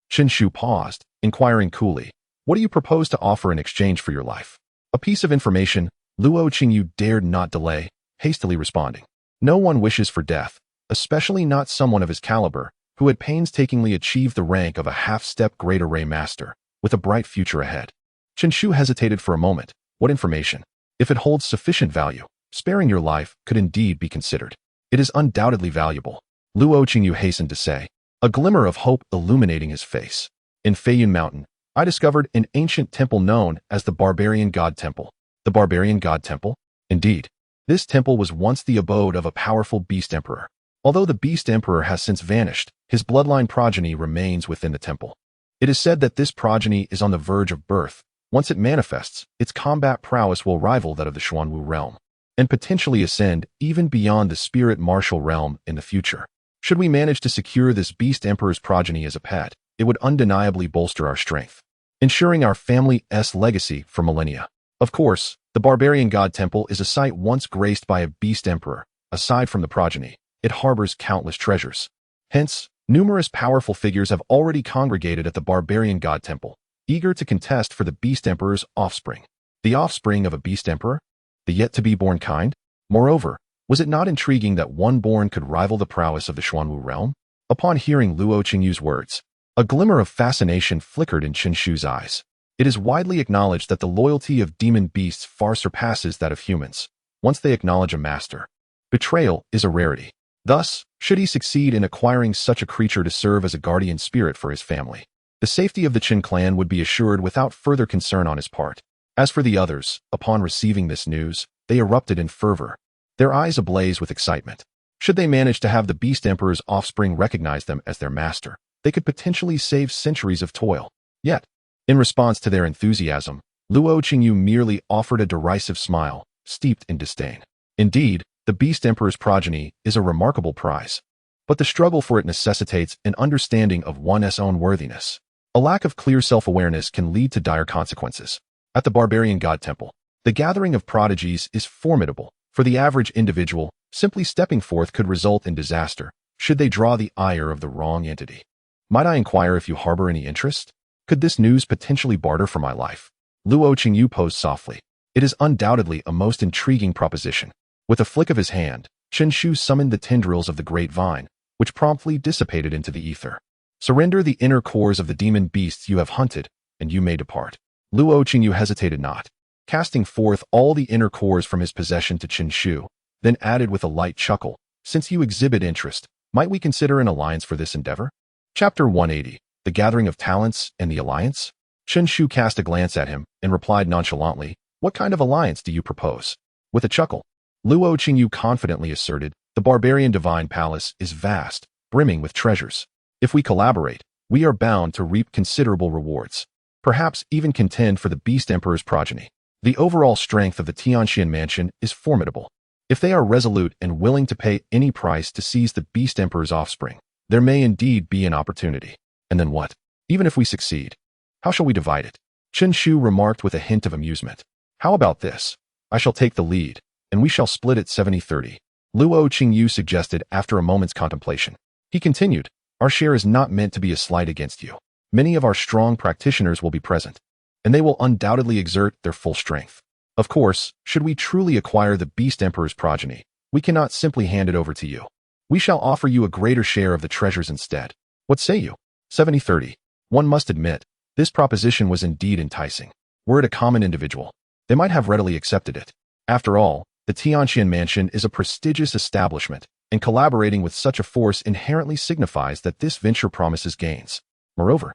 Chen Shu paused, inquiring coolly. What do you propose to offer in exchange for your life? A piece of information. Luo Qingyu dared not delay, hastily responding. No one wishes for death, especially not someone of his caliber, who had painstakingly achieved the rank of a half-step great array master, with a bright future ahead. Chen Shu hesitated for a moment. What information? If it holds sufficient value, sparing your life could indeed be considered. It is undoubtedly valuable, Luo Qingyu hastened to say, a glimmer of hope illuminating his face. In Feiyun Mountain, I discovered an ancient temple known as the Barbarian God Temple. The Barbarian God Temple? Indeed. This temple was once the abode of a powerful beast emperor. Although the beast emperor has since vanished, his bloodline progeny remains within the temple. It is said that this progeny is on the verge of birth. Once it manifests, its combat prowess will rival that of the Xuanwu realm, and potentially ascend even beyond the spirit martial realm in the future. Should we manage to secure this beast emperor's progeny as a pet, it would undeniably bolster our strength, ensuring our family's legacy for millennia. Of course, the Barbarian God Temple is a site once graced by a beast emperor. Aside from the progeny, it harbors countless treasures. Hence, numerous powerful figures have already congregated at the Barbarian God Temple, eager to contest for the beast emperor's offspring. The offspring of a beast emperor? The yet-to-be-born kind? Moreover, was it not intriguing that one born could rival the prowess of the Xuanwu realm? Upon hearing Luo Qingyu's words, a glimmer of fascination flickered in Chen Shu's eyes. It is widely acknowledged that the loyalty of demon beasts far surpasses that of humans. Once they acknowledge a master, betrayal is a rarity. Thus, should he succeed in acquiring such a creature to serve as a guardian spirit for his family, the safety of the Qin clan would be assured without further concern on his part. As for the others, upon receiving this news, they erupted in fervor, their eyes ablaze with excitement. Should they manage to have the Beast Emperor's offspring recognize them as their master, they could potentially save centuries of toil. Yet, in response to their enthusiasm, Luo Qingyu merely offered a derisive smile, steeped in disdain. Indeed, the Beast Emperor's progeny is a remarkable prize, but the struggle for it necessitates an understanding of one's own worthiness. A lack of clear self-awareness can lead to dire consequences. At the Barbarian God Temple, the gathering of prodigies is formidable. For the average individual, simply stepping forth could result in disaster, should they draw the ire of the wrong entity. Might I inquire if you harbor any interest? Could this news potentially barter for my life? Luo Qingyu posed softly. It is undoubtedly a most intriguing proposition. With a flick of his hand, Chen Shu summoned the tendrils of the great vine, which promptly dissipated into the ether. Surrender the inner cores of the demon beasts you have hunted, and you may depart. Luo Qingyu hesitated not, casting forth all the inner cores from his possession to Chen Shu, then added with a light chuckle, since you exhibit interest, might we consider an alliance for this endeavor? Chapter 180, The Gathering of Talents and the Alliance? Chen Shu cast a glance at him and replied nonchalantly, what kind of alliance do you propose? With a chuckle, Luo Qingyu confidently asserted, the Barbarian Divine Palace is vast, brimming with treasures. If we collaborate, we are bound to reap considerable rewards, perhaps even contend for the Beast Emperor's progeny. The overall strength of the Tianxian mansion is formidable. If they are resolute and willing to pay any price to seize the Beast Emperor's offspring, there may indeed be an opportunity. And then what? Even if we succeed, how shall we divide it? Chen Shu remarked with a hint of amusement. How about this? I shall take the lead, and we shall split it 70-30. Luo Qingyu suggested after a moment's contemplation. He continued, our share is not meant to be a slight against you. Many of our strong practitioners will be present, and they will undoubtedly exert their full strength. Of course, should we truly acquire the Beast Emperor's progeny, we cannot simply hand it over to you. We shall offer you a greater share of the treasures instead. What say you? 70-30. One must admit, this proposition was indeed enticing. Were it a common individual, they might have readily accepted it. After all, the Tianxian mansion is a prestigious establishment, and collaborating with such a force inherently signifies that this venture promises gains. Moreover,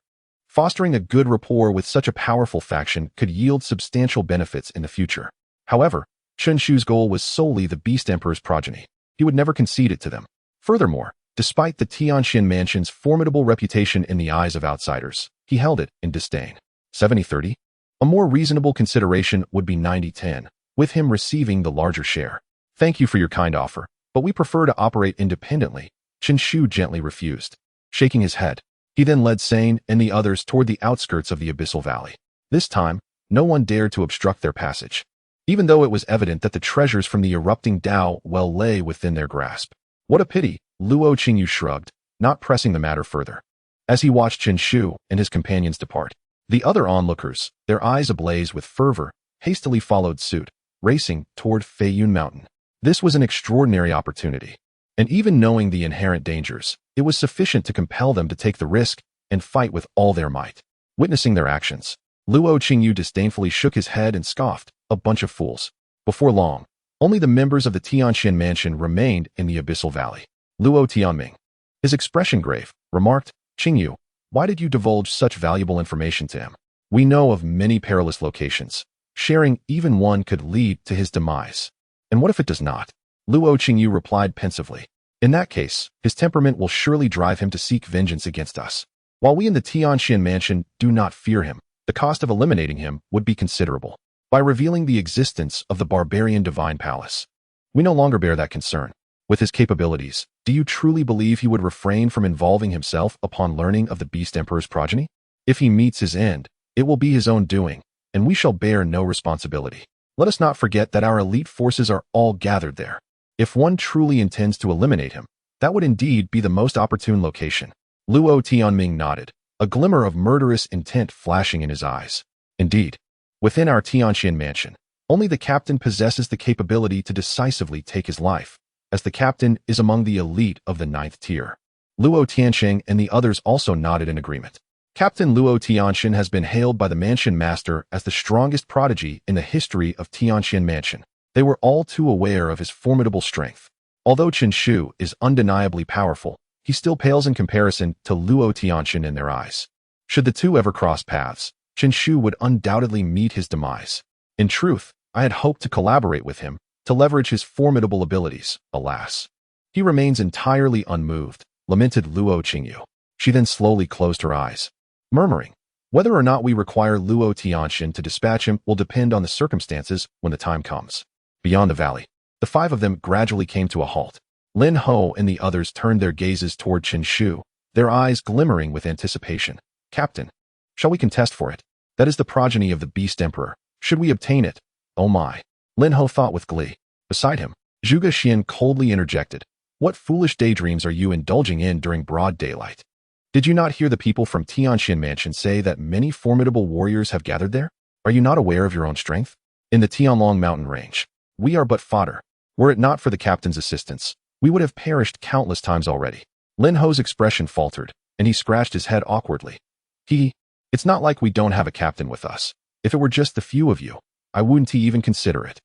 fostering a good rapport with such a powerful faction could yield substantial benefits in the future. However, Chen Shu's goal was solely the Beast Emperor's progeny. He would never concede it to them. Furthermore, despite the Tianxian mansion's formidable reputation in the eyes of outsiders, he held it in disdain. 70-30? A more reasonable consideration would be 90-10, with him receiving the larger share. Thank you for your kind offer, but we prefer to operate independently. Chen Shu gently refused, shaking his head. He then led Sane and the others toward the outskirts of the abyssal valley. This time, no one dared to obstruct their passage, even though it was evident that the treasures from the erupting Dao well lay within their grasp. What a pity, Luo Qingyu shrugged, not pressing the matter further. As he watched Chen Shu and his companions depart, the other onlookers, their eyes ablaze with fervor, hastily followed suit, racing toward Feiyun Mountain. This was an extraordinary opportunity, and even knowing the inherent dangers, it was sufficient to compel them to take the risk and fight with all their might. Witnessing their actions, Luo Qingyu disdainfully shook his head and scoffed, "A bunch of fools." Before long, only the members of the Tianxian mansion remained in the abyssal valley. Luo Tianming, his expression grave, remarked, "Qingyu, why did you divulge such valuable information to him? We know of many perilous locations. Sharing even one could lead to his demise. And what if it does not?" Luo Qingyu replied pensively. "In that case, his temperament will surely drive him to seek vengeance against us. While we in the Tianxian mansion do not fear him, the cost of eliminating him would be considerable. By revealing the existence of the barbarian divine palace, we no longer bear that concern. With his capabilities, do you truly believe he would refrain from involving himself upon learning of the Beast Emperor's progeny? If he meets his end, it will be his own doing, and we shall bear no responsibility. Let us not forget that our elite forces are all gathered there. If one truly intends to eliminate him, that would indeed be the most opportune location." Luo Tianming nodded, a glimmer of murderous intent flashing in his eyes. "Indeed, within our Tianxian mansion, only the captain possesses the capability to decisively take his life, as the captain is among the elite of the 9th tier." Luo Tiansheng and the others also nodded in agreement. Captain Luo Tianxian has been hailed by the mansion master as the strongest prodigy in the history of Tianxian Mansion. They were all too aware of his formidable strength. Although Chen Shu is undeniably powerful, he still pales in comparison to Luo Tianxian in their eyes. Should the two ever cross paths, Chen Shu would undoubtedly meet his demise. In truth, I had hoped to collaborate with him, to leverage his formidable abilities. Alas, he remains entirely unmoved, lamented Luo Qingyu. She then slowly closed her eyes, murmuring, "Whether or not we require Luo Tianxian to dispatch him will depend on the circumstances when the time comes." Beyond the valley, the 5 of them gradually came to a halt. Lin Ho and the others turned their gazes toward Chen Shu, their eyes glimmering with anticipation. "Captain, shall we contest for it? That is the progeny of the Beast Emperor. Should we obtain it? Oh my." Lin Ho thought with glee. Beside him, Zhuge Xian coldly interjected, "What foolish daydreams are you indulging in during broad daylight? Did you not hear the people from Tianxian Mansion say that many formidable warriors have gathered there? Are you not aware of your own strength? In the Tianlong mountain range, we are but fodder. Were it not for the captain's assistance, we would have perished countless times already." Lin Ho's expression faltered, and he scratched his head awkwardly. It's not like we don't have a captain with us. If it were just the few of you, I wouldn't even consider it.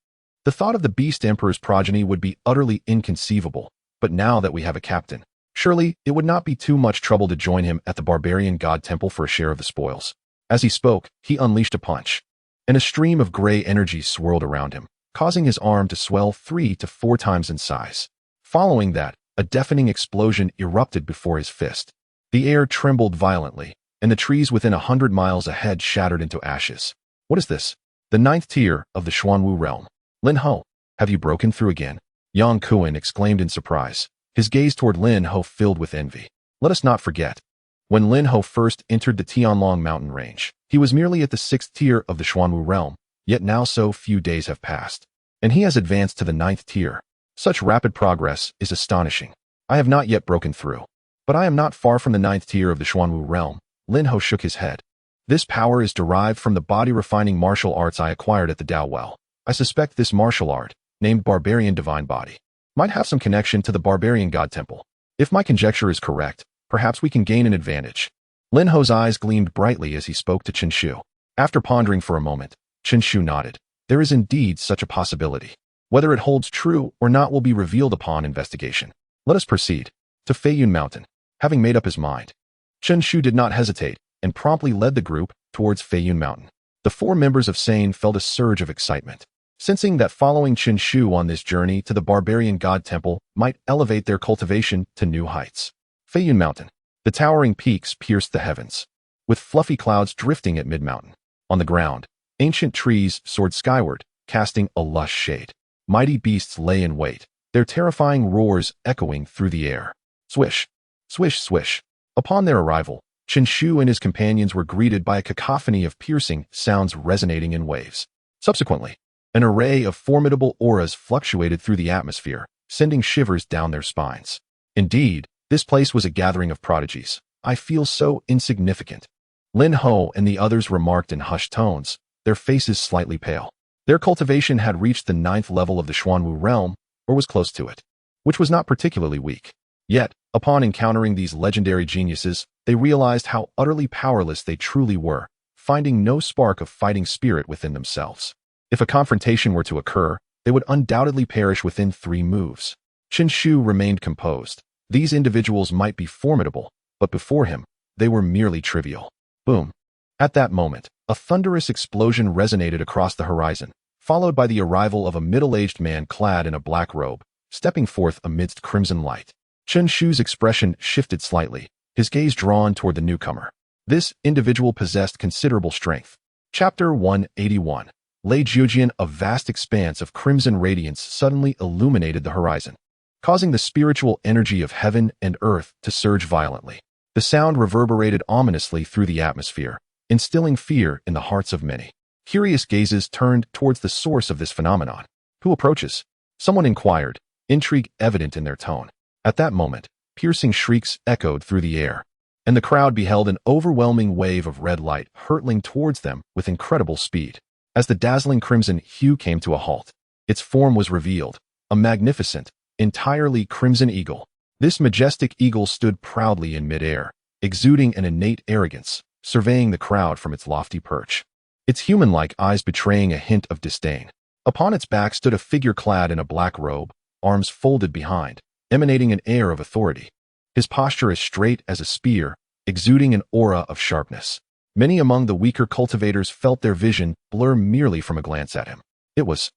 The thought of the Beast Emperor's progeny would be utterly inconceivable, but now that we have a captain, surely it would not be too much trouble to join him at the barbarian god temple for a share of the spoils." As he spoke, he unleashed a punch, and a stream of gray energy swirled around him, causing his arm to swell 3 to 4 times in size. Following that, a deafening explosion erupted before his fist. The air trembled violently, and the trees within 100 miles ahead shattered into ashes. "What is this?" "The 9th tier of the Xuanwu realm. Lin Ho, have you broken through again?" Yang Kuan exclaimed in surprise, his gaze toward Lin Ho filled with envy. Let us not forget, when Lin Ho first entered the Tianlong mountain range, he was merely at the 6th tier of the Xuanwu realm, yet now so few days have passed, and he has advanced to the 9th tier. Such rapid progress is astonishing. I have not yet broken through, but I am not far from the 9th tier of the Xuanwu realm. Lin Ho shook his head. "This power is derived from the body-refining martial arts I acquired at the Dao Well. I suspect this martial art, named Barbarian Divine Body, might have some connection to the Barbarian God Temple. If my conjecture is correct, perhaps we can gain an advantage." Lin Ho's eyes gleamed brightly as he spoke to Chen Shu. After pondering for a moment, Chen Shu nodded. There is indeed such a possibility. Whether it holds true or not will be revealed upon investigation. Let us proceed to Feiyun Mountain. Having made up his mind, Chen Shu did not hesitate and promptly led the group towards Feiyun Mountain. The 4 members of Sane felt a surge of excitement, sensing that following Chen Shu on this journey to the Barbarian God Temple might elevate their cultivation to new heights. Feiyun Mountain. The towering peaks pierced the heavens, with fluffy clouds drifting at mid-mountain. On the ground, ancient trees soared skyward, casting a lush shade. Mighty beasts lay in wait, their terrifying roars echoing through the air. Swish, swish, swish. Upon their arrival, Chen Shu and his companions were greeted by a cacophony of piercing sounds resonating in waves. Subsequently, an array of formidable auras fluctuated through the atmosphere, sending shivers down their spines. Indeed, this place was a gathering of prodigies. I feel so insignificant. Lin Ho and the others remarked in hushed tones, their faces slightly pale. Their cultivation had reached the 9th level of the Xuanwu realm, or was close to it, which was not particularly weak. Yet, upon encountering these legendary geniuses, they realized how utterly powerless they truly were, finding no spark of fighting spirit within themselves. If a confrontation were to occur, they would undoubtedly perish within 3 moves. Chen Shu remained composed. These individuals might be formidable, but before him, they were merely trivial. Boom. At that moment, a thunderous explosion resonated across the horizon, followed by the arrival of a middle-aged man clad in a black robe, stepping forth amidst crimson light. Chen Shu's expression shifted slightly, his gaze drawn toward the newcomer. This individual possessed considerable strength. Chapter 181. Lei Jiujian. A vast expanse of crimson radiance suddenly illuminated the horizon, causing the spiritual energy of heaven and earth to surge violently. The sound reverberated ominously through the atmosphere, instilling fear in the hearts of many. Curious gazes turned towards the source of this phenomenon. Who approaches? Someone inquired, intrigue evident in their tone. At that moment, piercing shrieks echoed through the air, and the crowd beheld an overwhelming wave of red light hurtling towards them with incredible speed. As the dazzling crimson hue came to a halt, its form was revealed, a magnificent, entirely crimson eagle. This majestic eagle stood proudly in midair, exuding an innate arrogance, surveying the crowd from its lofty perch, its human-like eyes betraying a hint of disdain. Upon its back stood a figure clad in a black robe, arms folded behind, emanating an air of authority. His posture as straight as a spear, exuding an aura of sharpness. Many among the weaker cultivators felt their vision blur merely from a glance at him. It was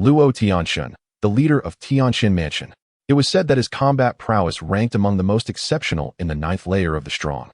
Luo Tianxun, the leader of Tianxin Mansion. It was said that his combat prowess ranked among the most exceptional in the 9th layer of the strong.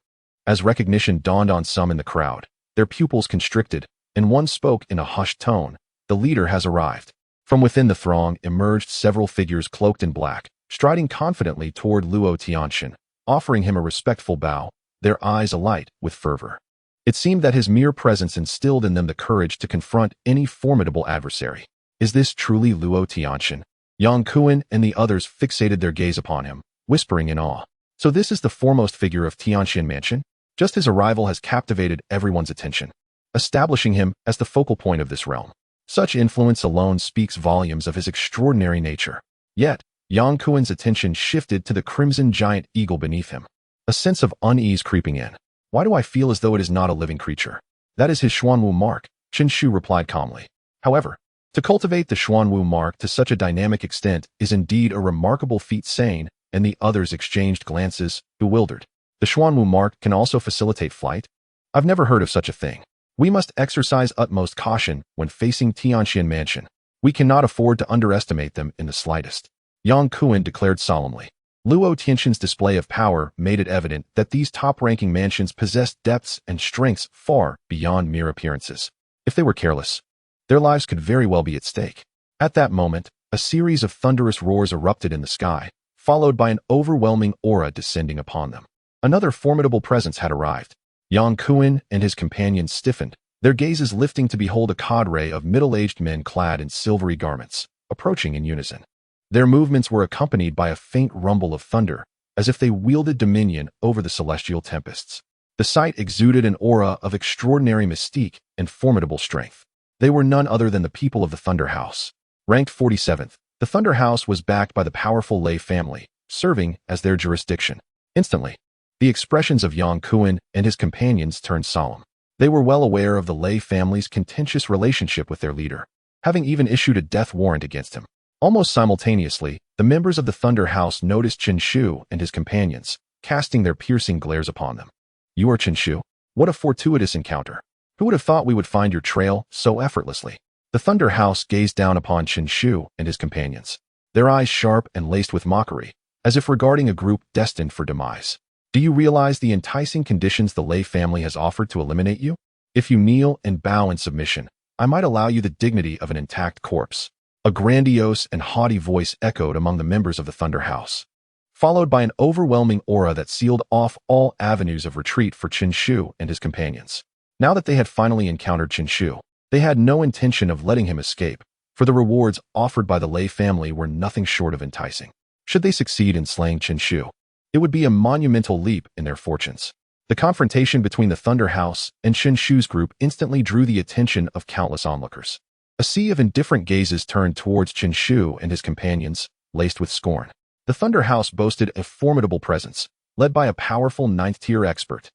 As recognition dawned on some in the crowd, their pupils constricted, and one spoke in a hushed tone, "The leader has arrived." From within the throng emerged several figures cloaked in black, striding confidently toward Luo Tianxin, offering him a respectful bow, their eyes alight with fervor. It seemed that his mere presence instilled in them the courage to confront any formidable adversary. Is this truly Luo Tianxin? Yang Kuan and the others fixated their gaze upon him, whispering in awe. So this is the foremost figure of Tianxin Mansion? Just his arrival has captivated everyone's attention, establishing him as the focal point of this realm. Such influence alone speaks volumes of his extraordinary nature. Yet, Yang Kuan's attention shifted to the crimson giant eagle beneath him. A sense of unease creeping in. Why do I feel as though it is not a living creature? That is his Xuanwu mark, Chen Shu replied calmly. However, to cultivate the Xuanwu mark to such a dynamic extent is indeed a remarkable feat. Sane and the others exchanged glances, bewildered. The Xuanwu mark can also facilitate flight? I've never heard of such a thing. We must exercise utmost caution when facing Tianxin Mansion. We cannot afford to underestimate them in the slightest. Yang Kuan declared solemnly. Luo Tianxin's display of power made it evident that these top-ranking mansions possessed depths and strengths far beyond mere appearances. If they were careless, their lives could very well be at stake. At that moment, a series of thunderous roars erupted in the sky, followed by an overwhelming aura descending upon them. Another formidable presence had arrived. Yang Kuan and his companions stiffened, their gazes lifting to behold a cadre of middle-aged men clad in silvery garments, approaching in unison. Their movements were accompanied by a faint rumble of thunder, as if they wielded dominion over the celestial tempests. The sight exuded an aura of extraordinary mystique and formidable strength. They were none other than the people of the Thunder House. Ranked 47th, the Thunder House was backed by the powerful Lei family, serving as their jurisdiction. Instantly, the expressions of Yang Kuan and his companions turned solemn. They were well aware of the Lei family's contentious relationship with their leader, having even issued a death warrant against him. Almost simultaneously, the members of the Thunder House noticed Chen Shu and his companions, casting their piercing glares upon them. You are Chen Shu? What a fortuitous encounter. Who would have thought we would find your trail so effortlessly? The Thunder House gazed down upon Chen Shu and his companions, their eyes sharp and laced with mockery, as if regarding a group destined for demise. Do you realize the enticing conditions the Lei family has offered to eliminate you? If you kneel and bow in submission, I might allow you the dignity of an intact corpse. A grandiose and haughty voice echoed among the members of the Thunder House, followed by an overwhelming aura that sealed off all avenues of retreat for Chen Shu and his companions. Now that they had finally encountered Chen Shu, they had no intention of letting him escape, for the rewards offered by the Lei family were nothing short of enticing. Should they succeed in slaying Chen Shu, it would be a monumental leap in their fortunes. The confrontation between the Thunder House and Chen Shu's group instantly drew the attention of countless onlookers. A sea of indifferent gazes turned towards Chen Shu and his companions, laced with scorn. The Thunder House boasted a formidable presence, led by a powerful 9th-tier expert.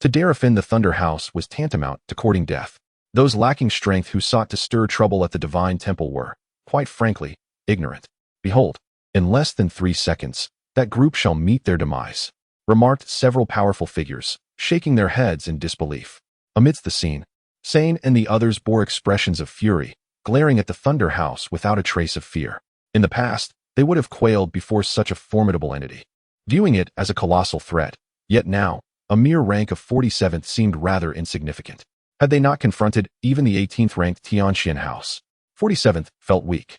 To dare offend the Thunder House was tantamount to courting death. Those lacking strength who sought to stir trouble at the divine temple were, quite frankly, ignorant. Behold, in less than 3 seconds, that group shall meet their demise, remarked several powerful figures, shaking their heads in disbelief. Amidst the scene, Sane and the others bore expressions of fury, glaring at the Thunder House without a trace of fear. In the past, they would have quailed before such a formidable entity, viewing it as a colossal threat, yet now, a mere rank of 47th seemed rather insignificant. Had they not confronted even the 18th-ranked Tianxian House, 47th felt weak.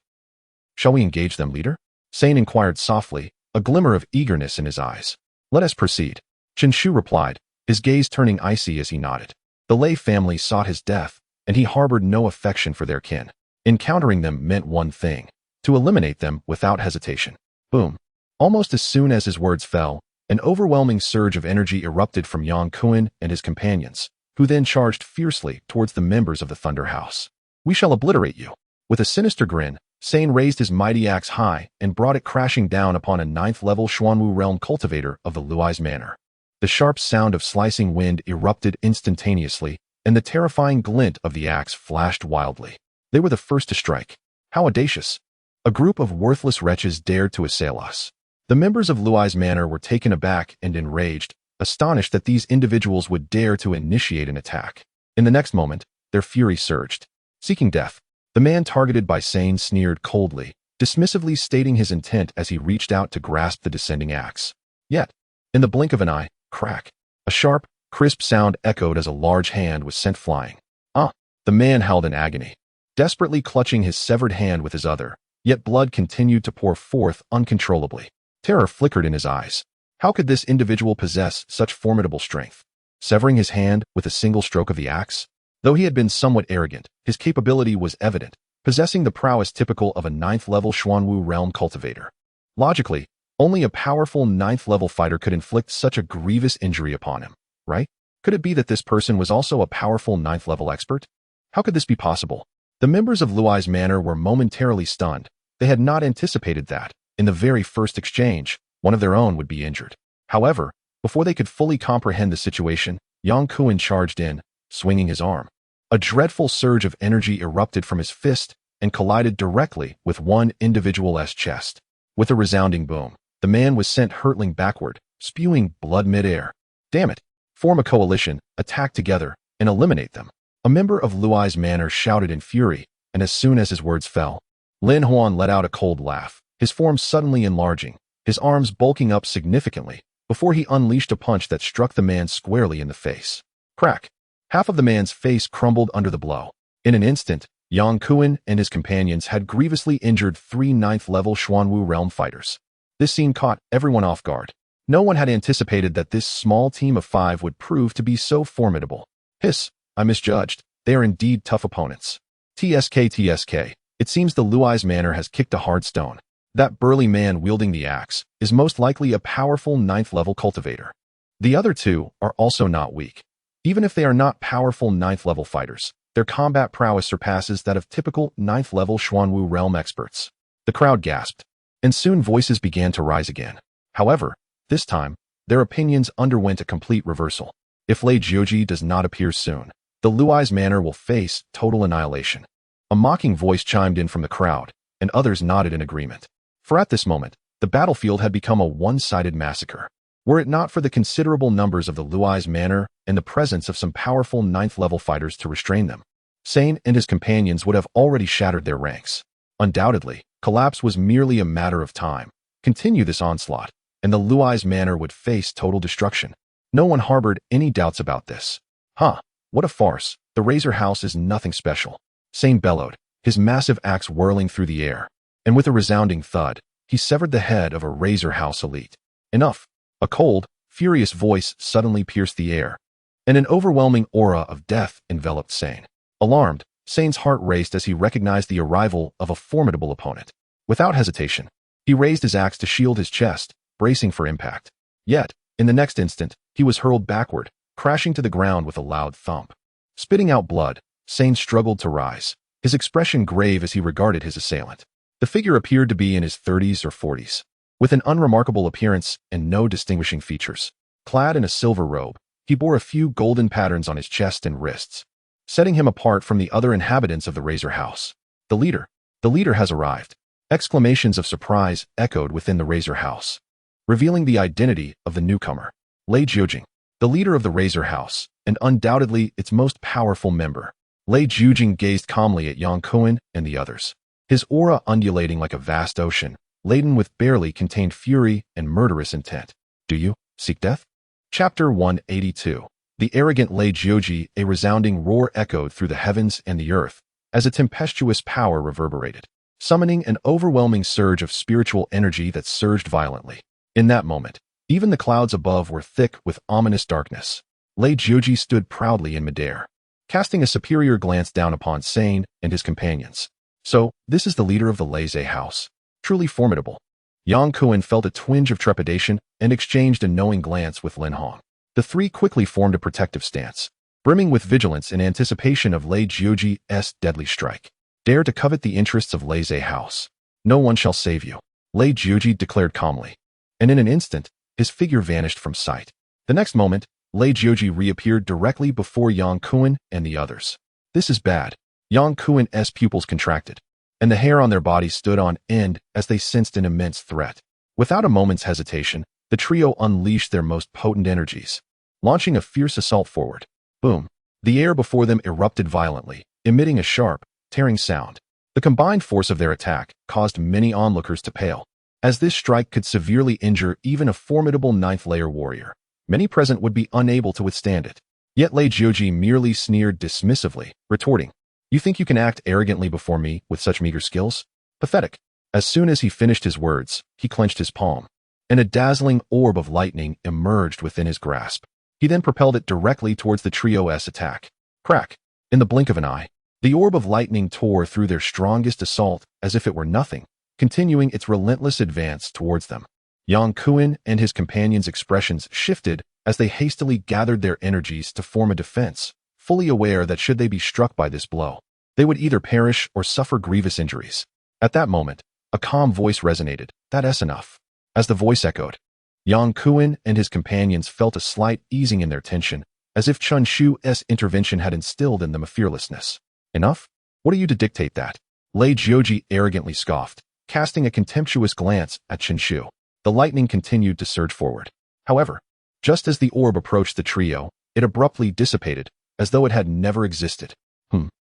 "Shall we engage them, leader?" Sane inquired softly, a glimmer of eagerness in his eyes. "Let us proceed," Chen Shu replied, his gaze turning icy as he nodded. The Lei family sought his death, and he harbored no affection for their kin. Encountering them meant one thing: to eliminate them without hesitation. Boom. Almost as soon as his words fell, an overwhelming surge of energy erupted from Yang Kuan and his companions, who then charged fiercely towards the members of the Thunder House. "We shall obliterate you." With a sinister grin, Sane raised his mighty axe high and brought it crashing down upon a 9th-level Xuanwu realm cultivator of the Luai's Manor. The sharp sound of slicing wind erupted instantaneously, and the terrifying glint of the axe flashed wildly. They were the first to strike. How audacious! A group of worthless wretches dared to assail us. The members of Luai's Manor were taken aback and enraged, astonished that these individuals would dare to initiate an attack. In the next moment, their fury surged. Seeking death, the man targeted by Sane sneered coldly, dismissively stating his intent as he reached out to grasp the descending axe. Yet, in the blink of an eye, crack! A sharp, crisp sound echoed as a large hand was sent flying. Ah! The man howled in agony, desperately clutching his severed hand with his other, yet blood continued to pour forth uncontrollably. Terror flickered in his eyes. How could this individual possess such formidable strength? Severing his hand with a single stroke of the axe? Though he had been somewhat arrogant, his capability was evident, possessing the prowess typical of a 9th-level Xuanwu realm cultivator. Logically, only a powerful 9th-level fighter could inflict such a grievous injury upon him, right? Could it be that this person was also a powerful 9th-level expert? How could this be possible? The members of Luai's Manor were momentarily stunned. They had not anticipated that, in the very first exchange, one of their own would be injured. However, before they could fully comprehend the situation, Yang Kuan charged in, swinging his arm. A dreadful surge of energy erupted from his fist and collided directly with one individual's chest. With a resounding boom, the man was sent hurtling backward, spewing blood mid-air. Damn it! Form a coalition, attack together, and eliminate them. A member of Luai's Manor shouted in fury, and as soon as his words fell, Lin Huan let out a cold laugh, his form suddenly enlarging, his arms bulking up significantly, before he unleashed a punch that struck the man squarely in the face. Crack! Half of the man's face crumbled under the blow. In an instant, Yang Kuan and his companions had grievously injured 3 9th-level Xuanwu realm fighters. This scene caught everyone off guard. No one had anticipated that this small team of 5 would prove to be so formidable. Hiss, I misjudged. They are indeed tough opponents. TSK. It seems the Luai's Manor has kicked a hard stone. That burly man wielding the axe is most likely a powerful 9th-level cultivator. The other 2 are also not weak. Even if they are not powerful 9th-level fighters, their combat prowess surpasses that of typical 9th-level Xuanwu realm experts. The crowd gasped, and soon voices began to rise again. However, this time, their opinions underwent a complete reversal. If Lei Jiuji does not appear soon, the Luai's Manor will face total annihilation. A mocking voice chimed in from the crowd, and others nodded in agreement. For at this moment, the battlefield had become a one-sided massacre. Were it not for the considerable numbers of the Luai's Manor and the presence of some powerful 9th-level fighters to restrain them, Sane and his companions would have already shattered their ranks. Undoubtedly, collapse was merely a matter of time. Continue this onslaught, and the Luai's Manor would face total destruction. No one harbored any doubts about this. What a farce. The Razor House is nothing special. Sane bellowed, his massive axe whirling through the air, and with a resounding thud, he severed the head of a Razor House elite. Enough! A cold, furious voice suddenly pierced the air, and an overwhelming aura of death enveloped Sane. Alarmed, Sane's heart raced as he recognized the arrival of a formidable opponent. Without hesitation, he raised his axe to shield his chest, bracing for impact. Yet, in the next instant, he was hurled backward, crashing to the ground with a loud thump. Spitting out blood, Sane struggled to rise, his expression grave as he regarded his assailant. The figure appeared to be in his 30s or 40s. With an unremarkable appearance and no distinguishing features. Clad in a silver robe, He bore a few golden patterns on his chest and wrists, setting him apart from the other inhabitants of the Razor House. The leader has arrived. Exclamations of surprise echoed within the Razor House, revealing the identity of the newcomer. Lei Jiujing, the leader of the Razor House, and undoubtedly its most powerful member. Lei Jiujing gazed calmly at Yang Kuan and the others, his aura undulating like a vast ocean, laden with barely contained fury and murderous intent. Do you seek death? Chapter 182. The arrogant Lei Jiuji, a resounding roar echoed through the heavens and the earth as a tempestuous power reverberated, summoning an overwhelming surge of spiritual energy that surged violently. In that moment, even the clouds above were thick with ominous darkness. Lei Jiuji stood proudly in midair, casting a superior glance down upon Sane and his companions. So, this is the leader of the Lei House. Truly formidable. Yang Kuan felt a twinge of trepidation and exchanged a knowing glance with Lin Hong. The three quickly formed a protective stance, brimming with vigilance in anticipation of Lei Jiuji's deadly strike. Dare to covet the interests of Lei House. No one shall save you, Lei Jiuji declared calmly. And in an instant, his figure vanished from sight. The next moment, Lei Jiuji reappeared directly before Yang Kuan and the others. This is bad. Yang Kuan's pupils contracted, and the hair on their bodies stood on end as they sensed an immense threat. Without a moment's hesitation, the trio unleashed their most potent energies, launching a fierce assault forward. Boom! The air before them erupted violently, emitting a sharp, tearing sound. The combined force of their attack caused many onlookers to pale, as this strike could severely injure even a formidable ninth-layer warrior. Many present would be unable to withstand it. Yet Lei Jiuji merely sneered dismissively, retorting, "You think you can act arrogantly before me with such meager skills? Pathetic." As soon as he finished his words, he clenched his palm, and a dazzling orb of lightning emerged within his grasp. He then propelled it directly towards the trio's attack. Crack! In the blink of an eye, the orb of lightning tore through their strongest assault as if it were nothing, continuing its relentless advance towards them. Yang Kuan and his companions' expressions shifted as they hastily gathered their energies to form a defense, fully aware that should they be struck by this blow, they would either perish or suffer grievous injuries. At that moment, a calm voice resonated. "That's enough." As the voice echoed, Yang Kuan and his companions felt a slight easing in their tension, as if Chen Shu's intervention had instilled in them a fearlessness. "Enough? What are you to dictate that?" Lei Jiuji arrogantly scoffed, casting a contemptuous glance at Chen Shu. The lightning continued to surge forward. However, just as the orb approached the trio, it abruptly dissipated, as though it had never existed.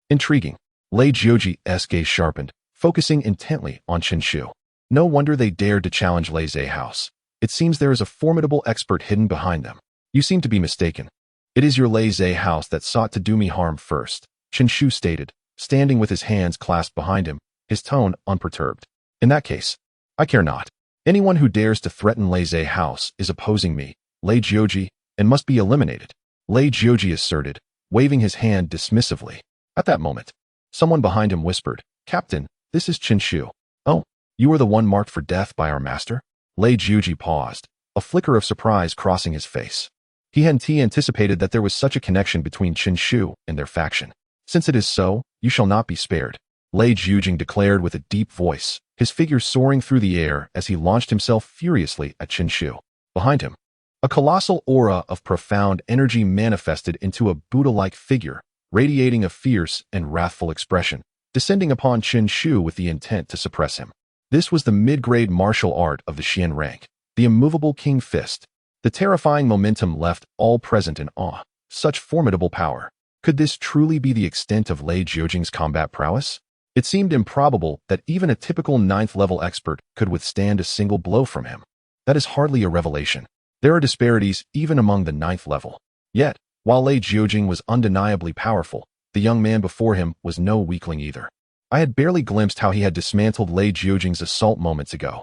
Intriguing. Lei Jiuji's gaze sharpened, focusing intently on Chen Shu. No wonder they dared to challenge Lei House. It seems there is a formidable expert hidden behind them. You seem to be mistaken. It is your Lei House that sought to do me harm first, Chen Shu stated, standing with his hands clasped behind him, his tone unperturbed. In that case, I care not. Anyone who dares to threaten Lei House is opposing me, Lei Jiuji, and must be eliminated, Lei Jiuji asserted, waving his hand dismissively. At that moment, someone behind him whispered, "Captain, this is Chen Shu." "Oh, you are the one marked for death by our master?" Lei Jiuji paused, a flicker of surprise crossing his face. He hadn't anticipated that there was such a connection between Chen Shu and their faction. "Since it is so, you shall not be spared," Lei Jiujing declared with a deep voice, his figure soaring through the air as he launched himself furiously at Chen Shu. Behind him, a colossal aura of profound energy manifested into a Buddha-like figure, radiating a fierce and wrathful expression, descending upon Chen Shu with the intent to suppress him. This was the mid-grade martial art of the Xian rank, the immovable King Fist. The terrifying momentum left all present in awe. Such formidable power. Could this truly be the extent of Lei Jiujing's combat prowess? It seemed improbable that even a typical 9th-level expert could withstand a single blow from him. That is hardly a revelation. There are disparities even among the 9th level. Yet, while Lei Jiujing was undeniably powerful, the young man before him was no weakling either. I had barely glimpsed how he had dismantled Lei Jiujing's assault moments ago.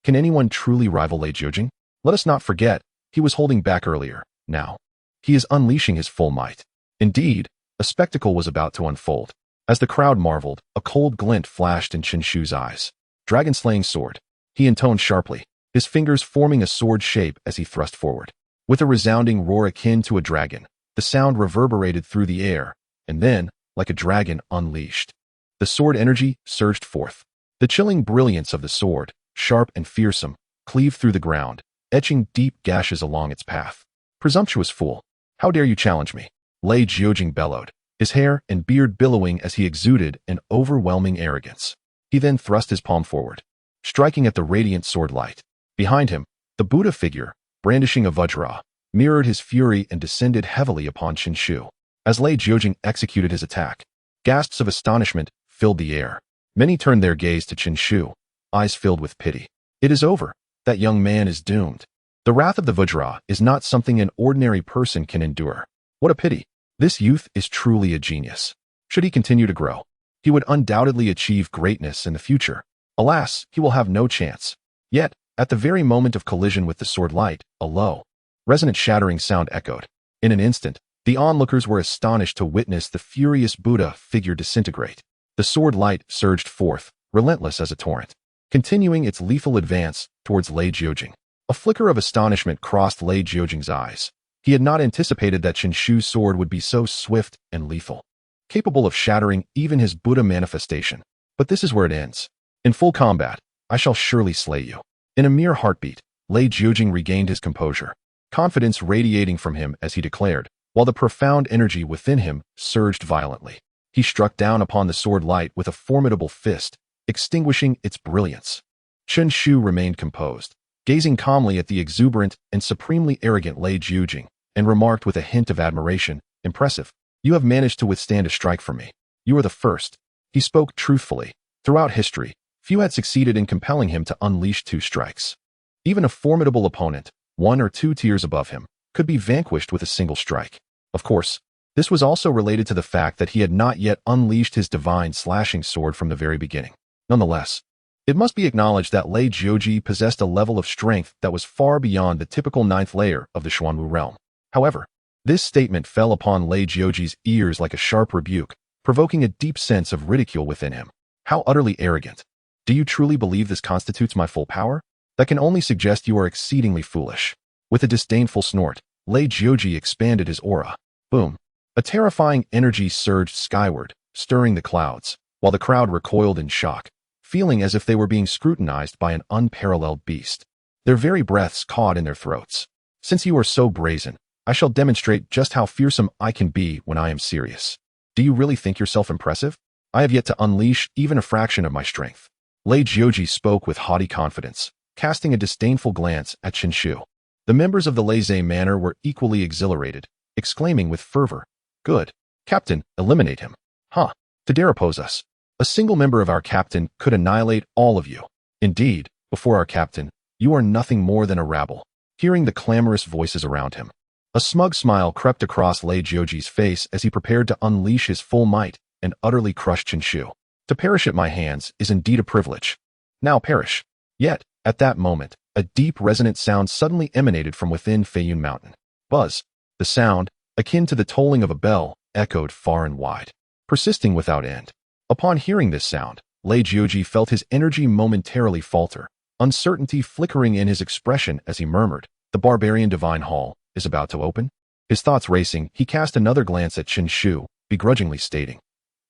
Can anyone truly rival Lei Jiujing? Let us not forget, he was holding back earlier. Now, he is unleashing his full might. Indeed, a spectacle was about to unfold. As the crowd marveled, a cold glint flashed in Chen Shu's eyes. "Dragon-slaying sword," he intoned sharply, his fingers forming a sword shape as he thrust forward. With a resounding roar akin to a dragon, the sound reverberated through the air, and then, like a dragon unleashed, the sword energy surged forth. The chilling brilliance of the sword, sharp and fearsome, cleaved through the ground, etching deep gashes along its path. Presumptuous fool! How dare you challenge me? Lei Jiujing bellowed, his hair and beard billowing as he exuded an overwhelming arrogance. He then thrust his palm forward, striking at the radiant sword light. Behind him, the Buddha figure, brandishing a vajra, mirrored his fury and descended heavily upon Chen Shu. As Lei Jiujing executed his attack, gasps of astonishment filled the air. Many turned their gaze to Chen Shu, eyes filled with pity. It is over. That young man is doomed. The wrath of the Vajra is not something an ordinary person can endure. What a pity. This youth is truly a genius. Should he continue to grow, he would undoubtedly achieve greatness in the future. Alas, he will have no chance. Yet, at the very moment of collision with the sword light, a low, resonant shattering sound echoed. In an instant, the onlookers were astonished to witness the furious Buddha figure disintegrate. The sword light surged forth, relentless as a torrent, continuing its lethal advance towards Lei Jiujing. A flicker of astonishment crossed Lei Jiujing's eyes. He had not anticipated that Chen Shu's sword would be so swift and lethal, capable of shattering even his Buddha manifestation. But this is where it ends. In full combat, I shall surely slay you. In a mere heartbeat, Lei Jiujing regained his composure, confidence radiating from him as he declared, while the profound energy within him surged violently. He struck down upon the sword light with a formidable fist, extinguishing its brilliance. Chen Shu remained composed, gazing calmly at the exuberant and supremely arrogant Lei Jiujing, and remarked with a hint of admiration, "Impressive. You have managed to withstand a strike from me. You are the first." He spoke truthfully. Throughout history, few had succeeded in compelling him to unleash 2 strikes. Even a formidable opponent, 1 or 2 tiers above him, could be vanquished with a single strike. Of course, this was also related to the fact that he had not yet unleashed his divine slashing sword from the very beginning. Nonetheless, it must be acknowledged that Lei Jiujing possessed a level of strength that was far beyond the typical 9th layer of the Xuanwu realm. However, this statement fell upon Lei Jiujing's ears like a sharp rebuke, provoking a deep sense of ridicule within him. How utterly arrogant. Do you truly believe this constitutes my full power? That can only suggest you are exceedingly foolish. With a disdainful snort, Lei Jiujing expanded his aura. Boom. A terrifying energy surged skyward, stirring the clouds, while the crowd recoiled in shock, feeling as if they were being scrutinized by an unparalleled beast. Their very breaths caught in their throats. Since you are so brazen, I shall demonstrate just how fearsome I can be when I am serious. Do you really think yourself impressive? I have yet to unleash even a fraction of my strength. Lei Jiujing spoke with haughty confidence, casting a disdainful glance at Chen Shu. The members of the Lei Manor were equally exhilarated, exclaiming with fervor, "Good. Captain, eliminate him." "Huh. To dare oppose us. A single member of our captain could annihilate all of you. Indeed, before our captain, you are nothing more than a rabble." Hearing the clamorous voices around him, a smug smile crept across Lei Jiujing's face as he prepared to unleash his full might and utterly crush Chen Shu. To perish at my hands is indeed a privilege. Now perish. Yet, at that moment, a deep resonant sound suddenly emanated from within Feiyun Mountain. Buzz. The sound, akin to the tolling of a bell, echoed far and wide, persisting without end. Upon hearing this sound, Lei Jiujing felt his energy momentarily falter, uncertainty flickering in his expression as he murmured, "The barbarian divine hall is about to open?" His thoughts racing, he cast another glance at Chen Shu, begrudgingly stating,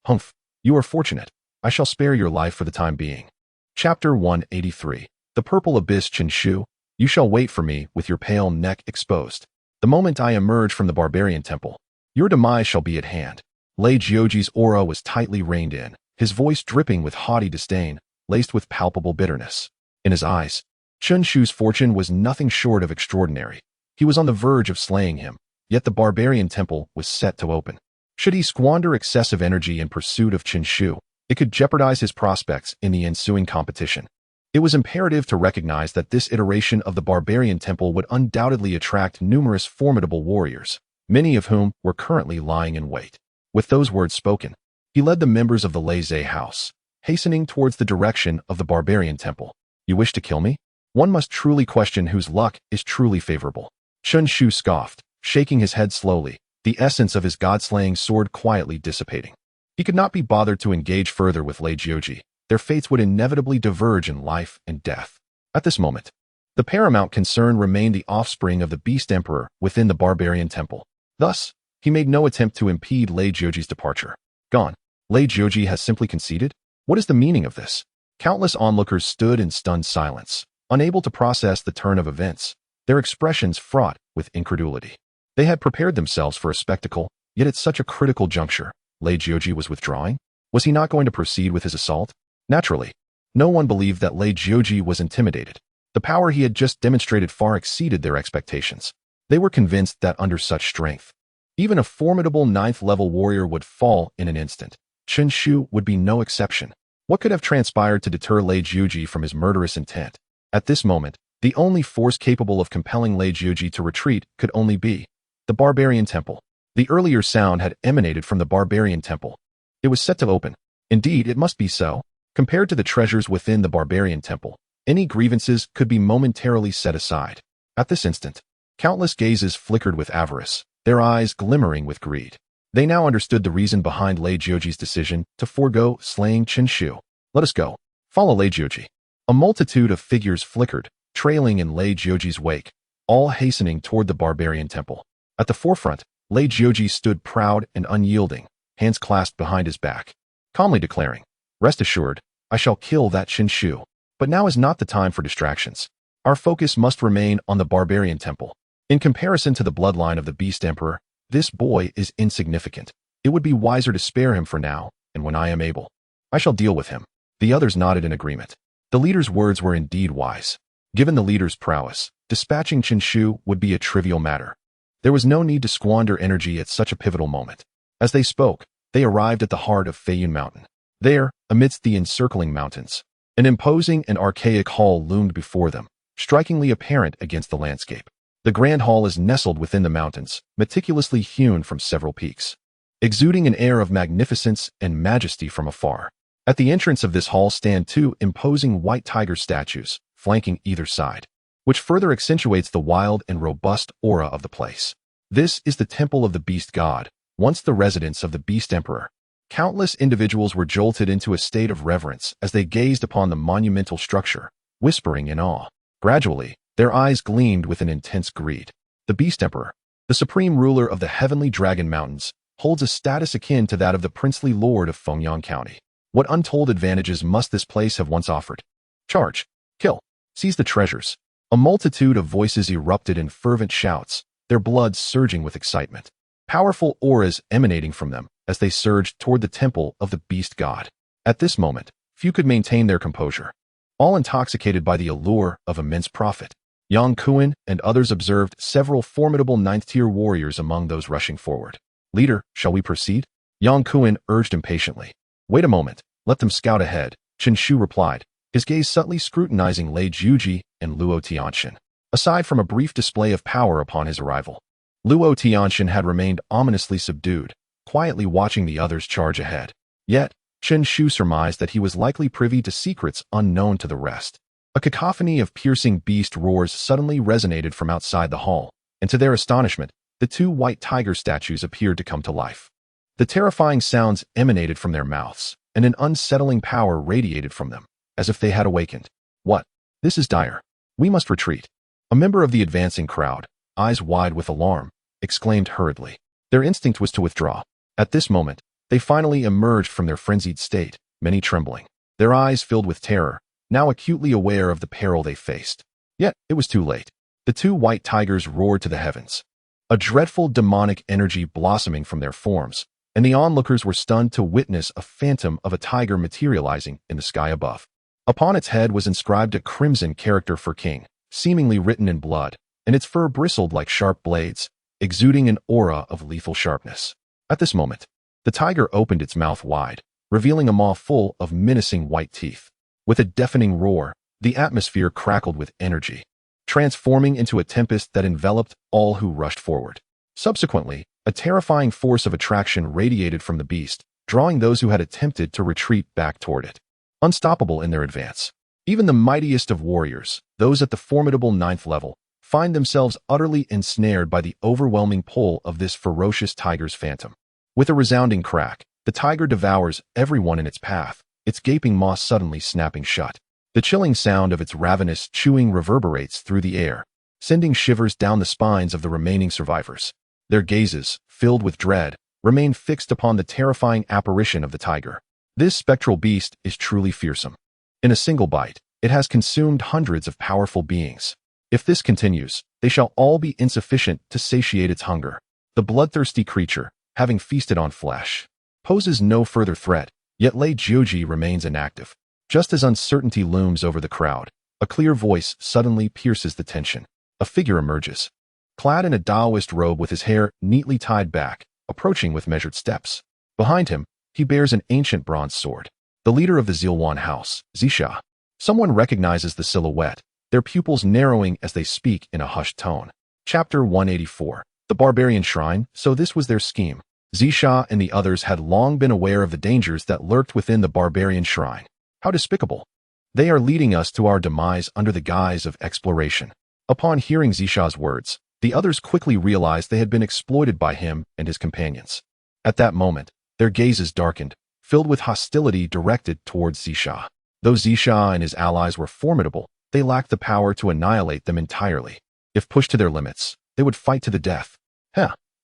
"Humph, you are fortunate. I shall spare your life for the time being." Chapter 183. The Purple Abyss. Chen Shu, you shall wait for me with your pale neck exposed. The moment I emerge from the barbarian temple, your demise shall be at hand. Lei Jiujing's aura was tightly reined in, his voice dripping with haughty disdain, laced with palpable bitterness. In his eyes, Chen Shu's fortune was nothing short of extraordinary. He was on the verge of slaying him, yet the barbarian temple was set to open. Should he squander excessive energy in pursuit of Chen Shu, it could jeopardize his prospects in the ensuing competition. It was imperative to recognize that this iteration of the barbarian temple would undoubtedly attract numerous formidable warriors, many of whom were currently lying in wait. With those words spoken, he led the members of the Lei house, hastening towards the direction of the barbarian temple. You wish to kill me? One must truly question whose luck is truly favorable. Chen Shu scoffed, shaking his head slowly, the essence of his god-slaying sword quietly dissipating. He could not be bothered to engage further with Lei Jiujing. Their fates would inevitably diverge in life and death. At this moment, the paramount concern remained the offspring of the Beast Emperor within the barbarian temple. Thus, he made no attempt to impede Lei Jiujing's departure. Gone. Lei Jiujing has simply conceded? What is the meaning of this? Countless onlookers stood in stunned silence, unable to process the turn of events, their expressions fraught with incredulity. They had prepared themselves for a spectacle, yet at such a critical juncture, Lei Jioji was withdrawing? Was he not going to proceed with his assault? Naturally, no one believed that Lei Jioji was intimidated. The power he had just demonstrated far exceeded their expectations. They were convinced that under such strength, even a formidable 9th-level warrior would fall in an instant. Chen Shu would be no exception. What could have transpired to deter Lei Jioji from his murderous intent? At this moment, the only force capable of compelling Lei Jioji to retreat could only be the Barbarian Temple. The earlier sound had emanated from the Barbarian Temple. It was set to open. Indeed, it must be so. Compared to the treasures within the Barbarian Temple, any grievances could be momentarily set aside. At this instant, countless gazes flickered with avarice, their eyes glimmering with greed. They now understood the reason behind Lei Jioji's decision to forego slaying Chen Shu. Let us go. Follow Lei Jioji. A multitude of figures flickered, trailing in Lei Jioji's wake, all hastening toward the Barbarian Temple. At the forefront, Lei Jioji stood proud and unyielding, hands clasped behind his back, calmly declaring, "Rest assured, I shall kill that Chen Shu. But now is not the time for distractions. Our focus must remain on the Barbarian Temple. In comparison to the bloodline of the Beast Emperor, this boy is insignificant. It would be wiser to spare him for now, and when I am able, I shall deal with him." The others nodded in agreement. The leader's words were indeed wise. Given the leader's prowess, dispatching Chen Shu would be a trivial matter. There was no need to squander energy at such a pivotal moment. As they spoke, they arrived at the heart of Feiyun Mountain. There, amidst the encircling mountains, an imposing and archaic hall loomed before them, strikingly apparent against the landscape. The grand hall is nestled within the mountains, meticulously hewn from several peaks, exuding an air of magnificence and majesty from afar. At the entrance of this hall stand two imposing white tiger statues, flanking either side, which further accentuates the wild and robust aura of the place. This is the Temple of the Beast God, once the residence of the Beast Emperor. Countless individuals were jolted into a state of reverence as they gazed upon the monumental structure, whispering in awe. Gradually, their eyes gleamed with an intense greed. The Beast Emperor, the supreme ruler of the heavenly Dragon Mountains, holds a status akin to that of the princely lord of Fengyang County. What untold advantages must this place have once offered? Charge! Kill! Seize the treasures! A multitude of voices erupted in fervent shouts, their blood surging with excitement. Powerful auras emanating from them as they surged toward the temple of the Beast God. At this moment, few could maintain their composure. All intoxicated by the allure of immense profit, Yang Kuan and others observed several formidable 9th-tier warriors among those rushing forward. "Leader, shall we proceed?" Yang Kuan urged impatiently. "Wait a moment, let them scout ahead," Chen Shu replied, his gaze subtly scrutinizing Lei Jioji and Luo Tianxin. Aside from a brief display of power upon his arrival, Luo Tianxin had remained ominously subdued, quietly watching the others charge ahead. Yet, Chen Shu surmised that he was likely privy to secrets unknown to the rest. A cacophony of piercing beast roars suddenly resonated from outside the hall, and to their astonishment, the two white tiger statues appeared to come to life. The terrifying sounds emanated from their mouths, and an unsettling power radiated from them, as if they had awakened. "What? This is dire. We must retreat." A member of the advancing crowd, eyes wide with alarm, exclaimed hurriedly. Their instinct was to withdraw. At this moment, they finally emerged from their frenzied state, many trembling, their eyes filled with terror, now acutely aware of the peril they faced. Yet, it was too late. The two white tigers roared to the heavens, a dreadful demonic energy blossoming from their forms, and the onlookers were stunned to witness a phantom of a tiger materializing in the sky above. Upon its head was inscribed a crimson character for king, seemingly written in blood, and its fur bristled like sharp blades, exuding an aura of lethal sharpness. At this moment, the tiger opened its mouth wide, revealing a maw full of menacing white teeth. With a deafening roar, the atmosphere crackled with energy, transforming into a tempest that enveloped all who rushed forward. Subsequently, a terrifying force of attraction radiated from the beast, drawing those who had attempted to retreat back toward it. Unstoppable in their advance, even the mightiest of warriors, those at the formidable 9th level, find themselves utterly ensnared by the overwhelming pull of this ferocious tiger's phantom. With a resounding crack, the tiger devours everyone in its path, its gaping maw suddenly snapping shut. The chilling sound of its ravenous chewing reverberates through the air, sending shivers down the spines of the remaining survivors. Their gazes, filled with dread, remain fixed upon the terrifying apparition of the tiger. This spectral beast is truly fearsome. In a single bite, it has consumed hundreds of powerful beings. If this continues, they shall all be insufficient to satiate its hunger. The bloodthirsty creature, having feasted on flesh, poses no further threat, yet Lei Jioji remains inactive. Just as uncertainty looms over the crowd, a clear voice suddenly pierces the tension. A figure emerges, clad in a Taoist robe with his hair neatly tied back, approaching with measured steps. Behind him, he bears an ancient bronze sword. The leader of the Zilwan house, Zisha. Someone recognizes the silhouette, their pupils narrowing as they speak in a hushed tone. Chapter 184. The Barbarian Shrine. So this was their scheme. Zisha and the others had long been aware of the dangers that lurked within the Barbarian Shrine. How despicable. They are leading us to our demise under the guise of exploration. Upon hearing Zisha's words, the others quickly realized they had been exploited by him and his companions. At that moment, their gazes darkened, filled with hostility directed towards Zisha. Though Zisha and his allies were formidable, they lacked the power to annihilate them entirely. If pushed to their limits, they would fight to the death.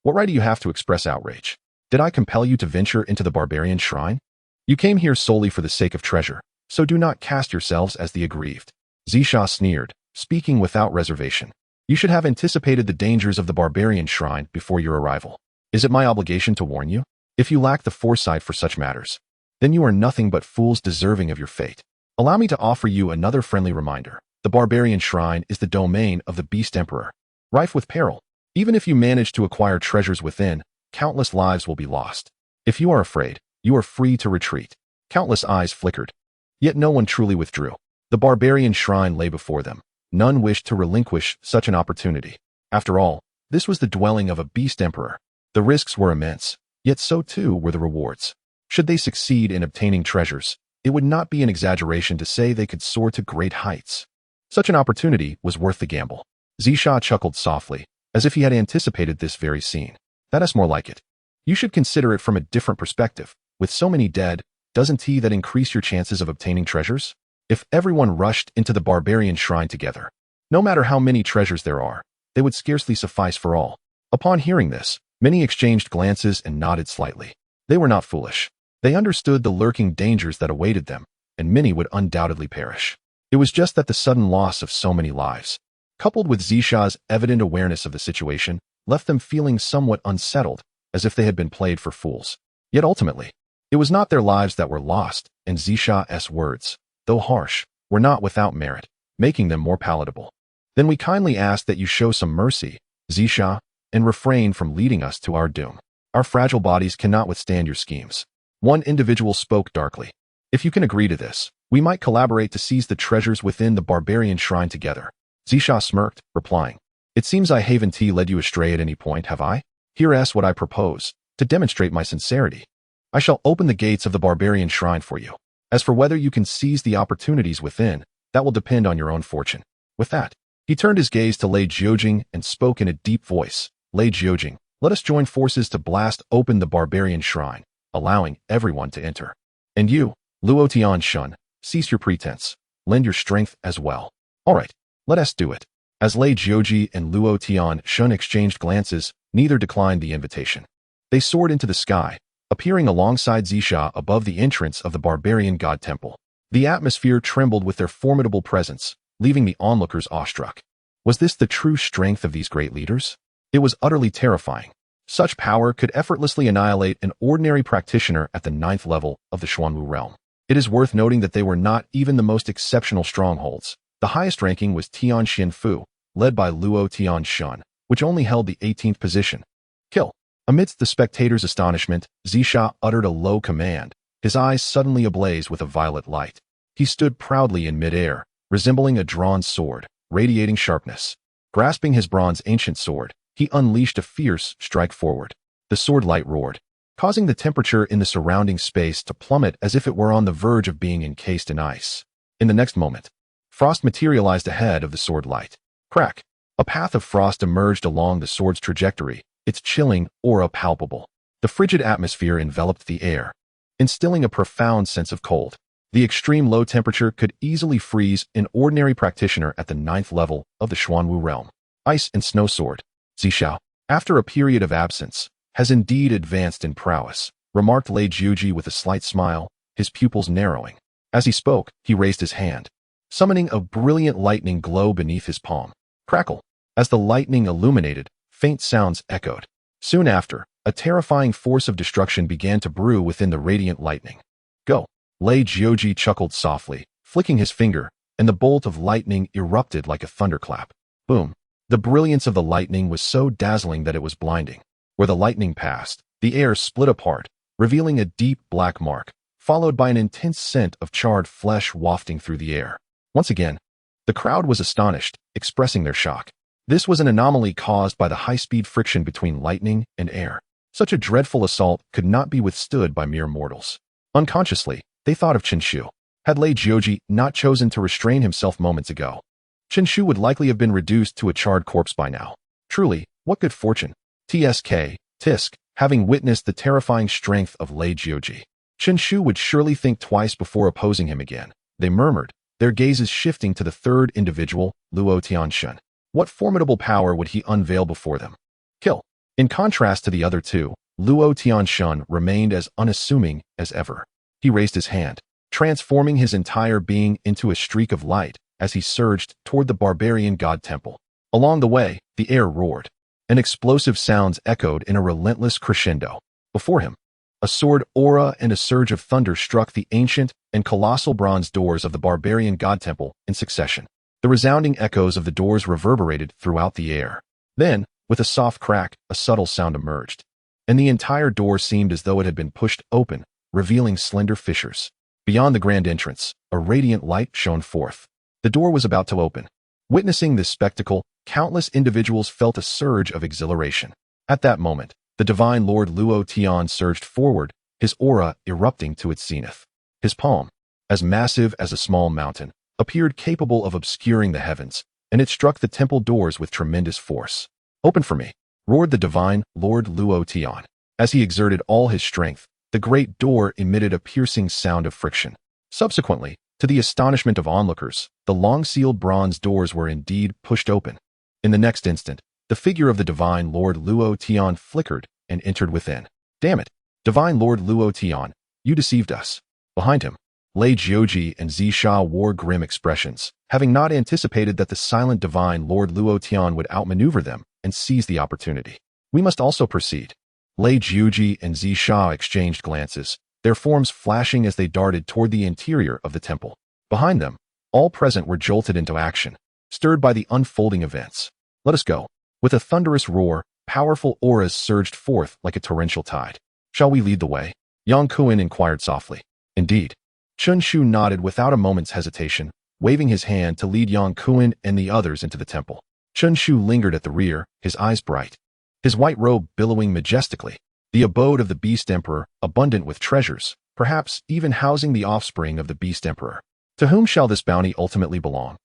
What right do you have to express outrage? Did I compel you to venture into the Barbarian Shrine? You came here solely for the sake of treasure, so do not cast yourselves as the aggrieved. Zisha sneered, speaking without reservation. You should have anticipated the dangers of the Barbarian Shrine before your arrival. Is it my obligation to warn you? If you lack the foresight for such matters, then you are nothing but fools deserving of your fate. Allow me to offer you another friendly reminder. The Barbarian Shrine is the domain of the Beast Emperor, rife with peril. Even if you manage to acquire treasures within, countless lives will be lost. If you are afraid, you are free to retreat. Countless eyes flickered. Yet no one truly withdrew. The Barbarian Shrine lay before them. None wished to relinquish such an opportunity. After all, this was the dwelling of a Beast Emperor. The risks were immense, yet so too were the rewards. Should they succeed in obtaining treasures, it would not be an exaggeration to say they could soar to great heights. Such an opportunity was worth the gamble. Zisha chuckled softly, as if he had anticipated this very scene. That is more like it. You should consider it from a different perspective. With so many dead, doesn't that increase your chances of obtaining treasures? If everyone rushed into the Barbarian Shrine together, no matter how many treasures there are, they would scarcely suffice for all. Upon hearing this, many exchanged glances and nodded slightly. They were not foolish. They understood the lurking dangers that awaited them, and many would undoubtedly perish. It was just that the sudden loss of so many lives, coupled with Zisha's evident awareness of the situation, left them feeling somewhat unsettled, as if they had been played for fools. Yet ultimately, it was not their lives that were lost, and Zisha's words, though harsh, were not without merit, making them more palatable. Then we kindly ask that you show some mercy, Zisha, and refrain from leading us to our doom. Our fragile bodies cannot withstand your schemes. One individual spoke darkly. If you can agree to this, we might collaborate to seize the treasures within the Barbarian Shrine together. Zisha smirked, replying, It seems I haven't led you astray at any point, have I? Here's what I propose, to demonstrate my sincerity. I shall open the gates of the Barbarian Shrine for you. As for whether you can seize the opportunities within, that will depend on your own fortune. With that, he turned his gaze to Lei Jiojing and spoke in a deep voice. Lei Jiojing, let us join forces to blast open the Barbarian Shrine, allowing everyone to enter. And you, Luo Tian Shun, cease your pretense. Lend your strength as well. All right, let us do it. As Lei Jioji and Luo Tian Shun exchanged glances, neither declined the invitation. They soared into the sky, appearing alongside Zisha above the entrance of the Barbarian God Temple. The atmosphere trembled with their formidable presence, leaving the onlookers awestruck. Was this the true strength of these great leaders? It was utterly terrifying. Such power could effortlessly annihilate an ordinary practitioner at the 9th level of the Xuanwu realm. It is worth noting that they were not even the most exceptional strongholds. The highest ranking was Tian Xin Fu, led by Luo Tian Shun, which only held the 18th position. Kill. Amidst the spectators' astonishment, Zisha uttered a low command, his eyes suddenly ablaze with a violet light. He stood proudly in midair, resembling a drawn sword, radiating sharpness. Grasping his bronze ancient sword, he unleashed a fierce strike forward. The sword light roared, causing the temperature in the surrounding space to plummet as if it were on the verge of being encased in ice. In the next moment, frost materialized ahead of the sword light. Crack! A path of frost emerged along the sword's trajectory, its chilling aura palpable. The frigid atmosphere enveloped the air, instilling a profound sense of cold. The extreme low temperature could easily freeze an ordinary practitioner at the 9th level of the Xuanwu realm. Ice and Snow Sword. Zishao, after a period of absence, has indeed advanced in prowess, remarked Lei Jiuji with a slight smile, his pupils narrowing. As he spoke, he raised his hand, summoning a brilliant lightning glow beneath his palm. Crackle. As the lightning illuminated, faint sounds echoed. Soon after, a terrifying force of destruction began to brew within the radiant lightning. Go. Lei Jioji chuckled softly, flicking his finger, and the bolt of lightning erupted like a thunderclap. Boom. The brilliance of the lightning was so dazzling that it was blinding. Where the lightning passed, the air split apart, revealing a deep black mark, followed by an intense scent of charred flesh wafting through the air. Once again, the crowd was astonished, expressing their shock. This was an anomaly caused by the high-speed friction between lightning and air. Such a dreadful assault could not be withstood by mere mortals. Unconsciously, they thought of Qinshu. Had Lei Jioji not chosen to restrain himself moments ago, Qinshu would likely have been reduced to a charred corpse by now. Truly, what good fortune. Tisk, having witnessed the terrifying strength of Lei Jioji, Qinshu would surely think twice before opposing him again. They murmured, their gazes shifting to the third individual, Luo Tianshun. What formidable power would he unveil before them? Kill. In contrast to the other two, Luo Tianshun remained as unassuming as ever. He raised his hand, transforming his entire being into a streak of light as he surged toward the barbarian god temple. Along the way, the air roared, and explosive sounds echoed in a relentless crescendo. Before him, a sword aura and a surge of thunder struck the ancient and colossal bronze doors of the barbarian god temple in succession. The resounding echoes of the doors reverberated throughout the air. Then, with a soft crack, a subtle sound emerged, and the entire door seemed as though it had been pushed open, revealing slender fissures. Beyond the grand entrance, a radiant light shone forth. The door was about to open. Witnessing this spectacle, countless individuals felt a surge of exhilaration. At that moment, the divine Lord Luo Tian surged forward, his aura erupting to its zenith. His palm, as massive as a small mountain, appeared capable of obscuring the heavens, and it struck the temple doors with tremendous force. Open for me, roared the divine Lord Luo Tian. As he exerted all his strength, the great door emitted a piercing sound of friction. Subsequently, to the astonishment of onlookers, the long-sealed bronze doors were indeed pushed open. In the next instant, the figure of the divine Lord Luo Tian flickered and entered within. Damn it, divine Lord Luo Tian, you deceived us. Behind him, Lei Jioji and Zisha wore grim expressions, having not anticipated that the silent divine Lord Luo Tian would outmaneuver them and seize the opportunity. We must also proceed. Lei Jioji and Zisha exchanged glances, their forms flashing as they darted toward the interior of the temple. Behind them, all present were jolted into action, stirred by the unfolding events. Let us go. With a thunderous roar, powerful auras surged forth like a torrential tide. Shall we lead the way? Yang Kuan inquired softly. Indeed. Qinshu nodded without a moment's hesitation, waving his hand to lead Yang Kuan and the others into the temple. Qinshu lingered at the rear, his eyes bright, his white robe billowing majestically, the abode of the Beast Emperor, abundant with treasures, perhaps even housing the offspring of the Beast Emperor. To whom shall this bounty ultimately belong?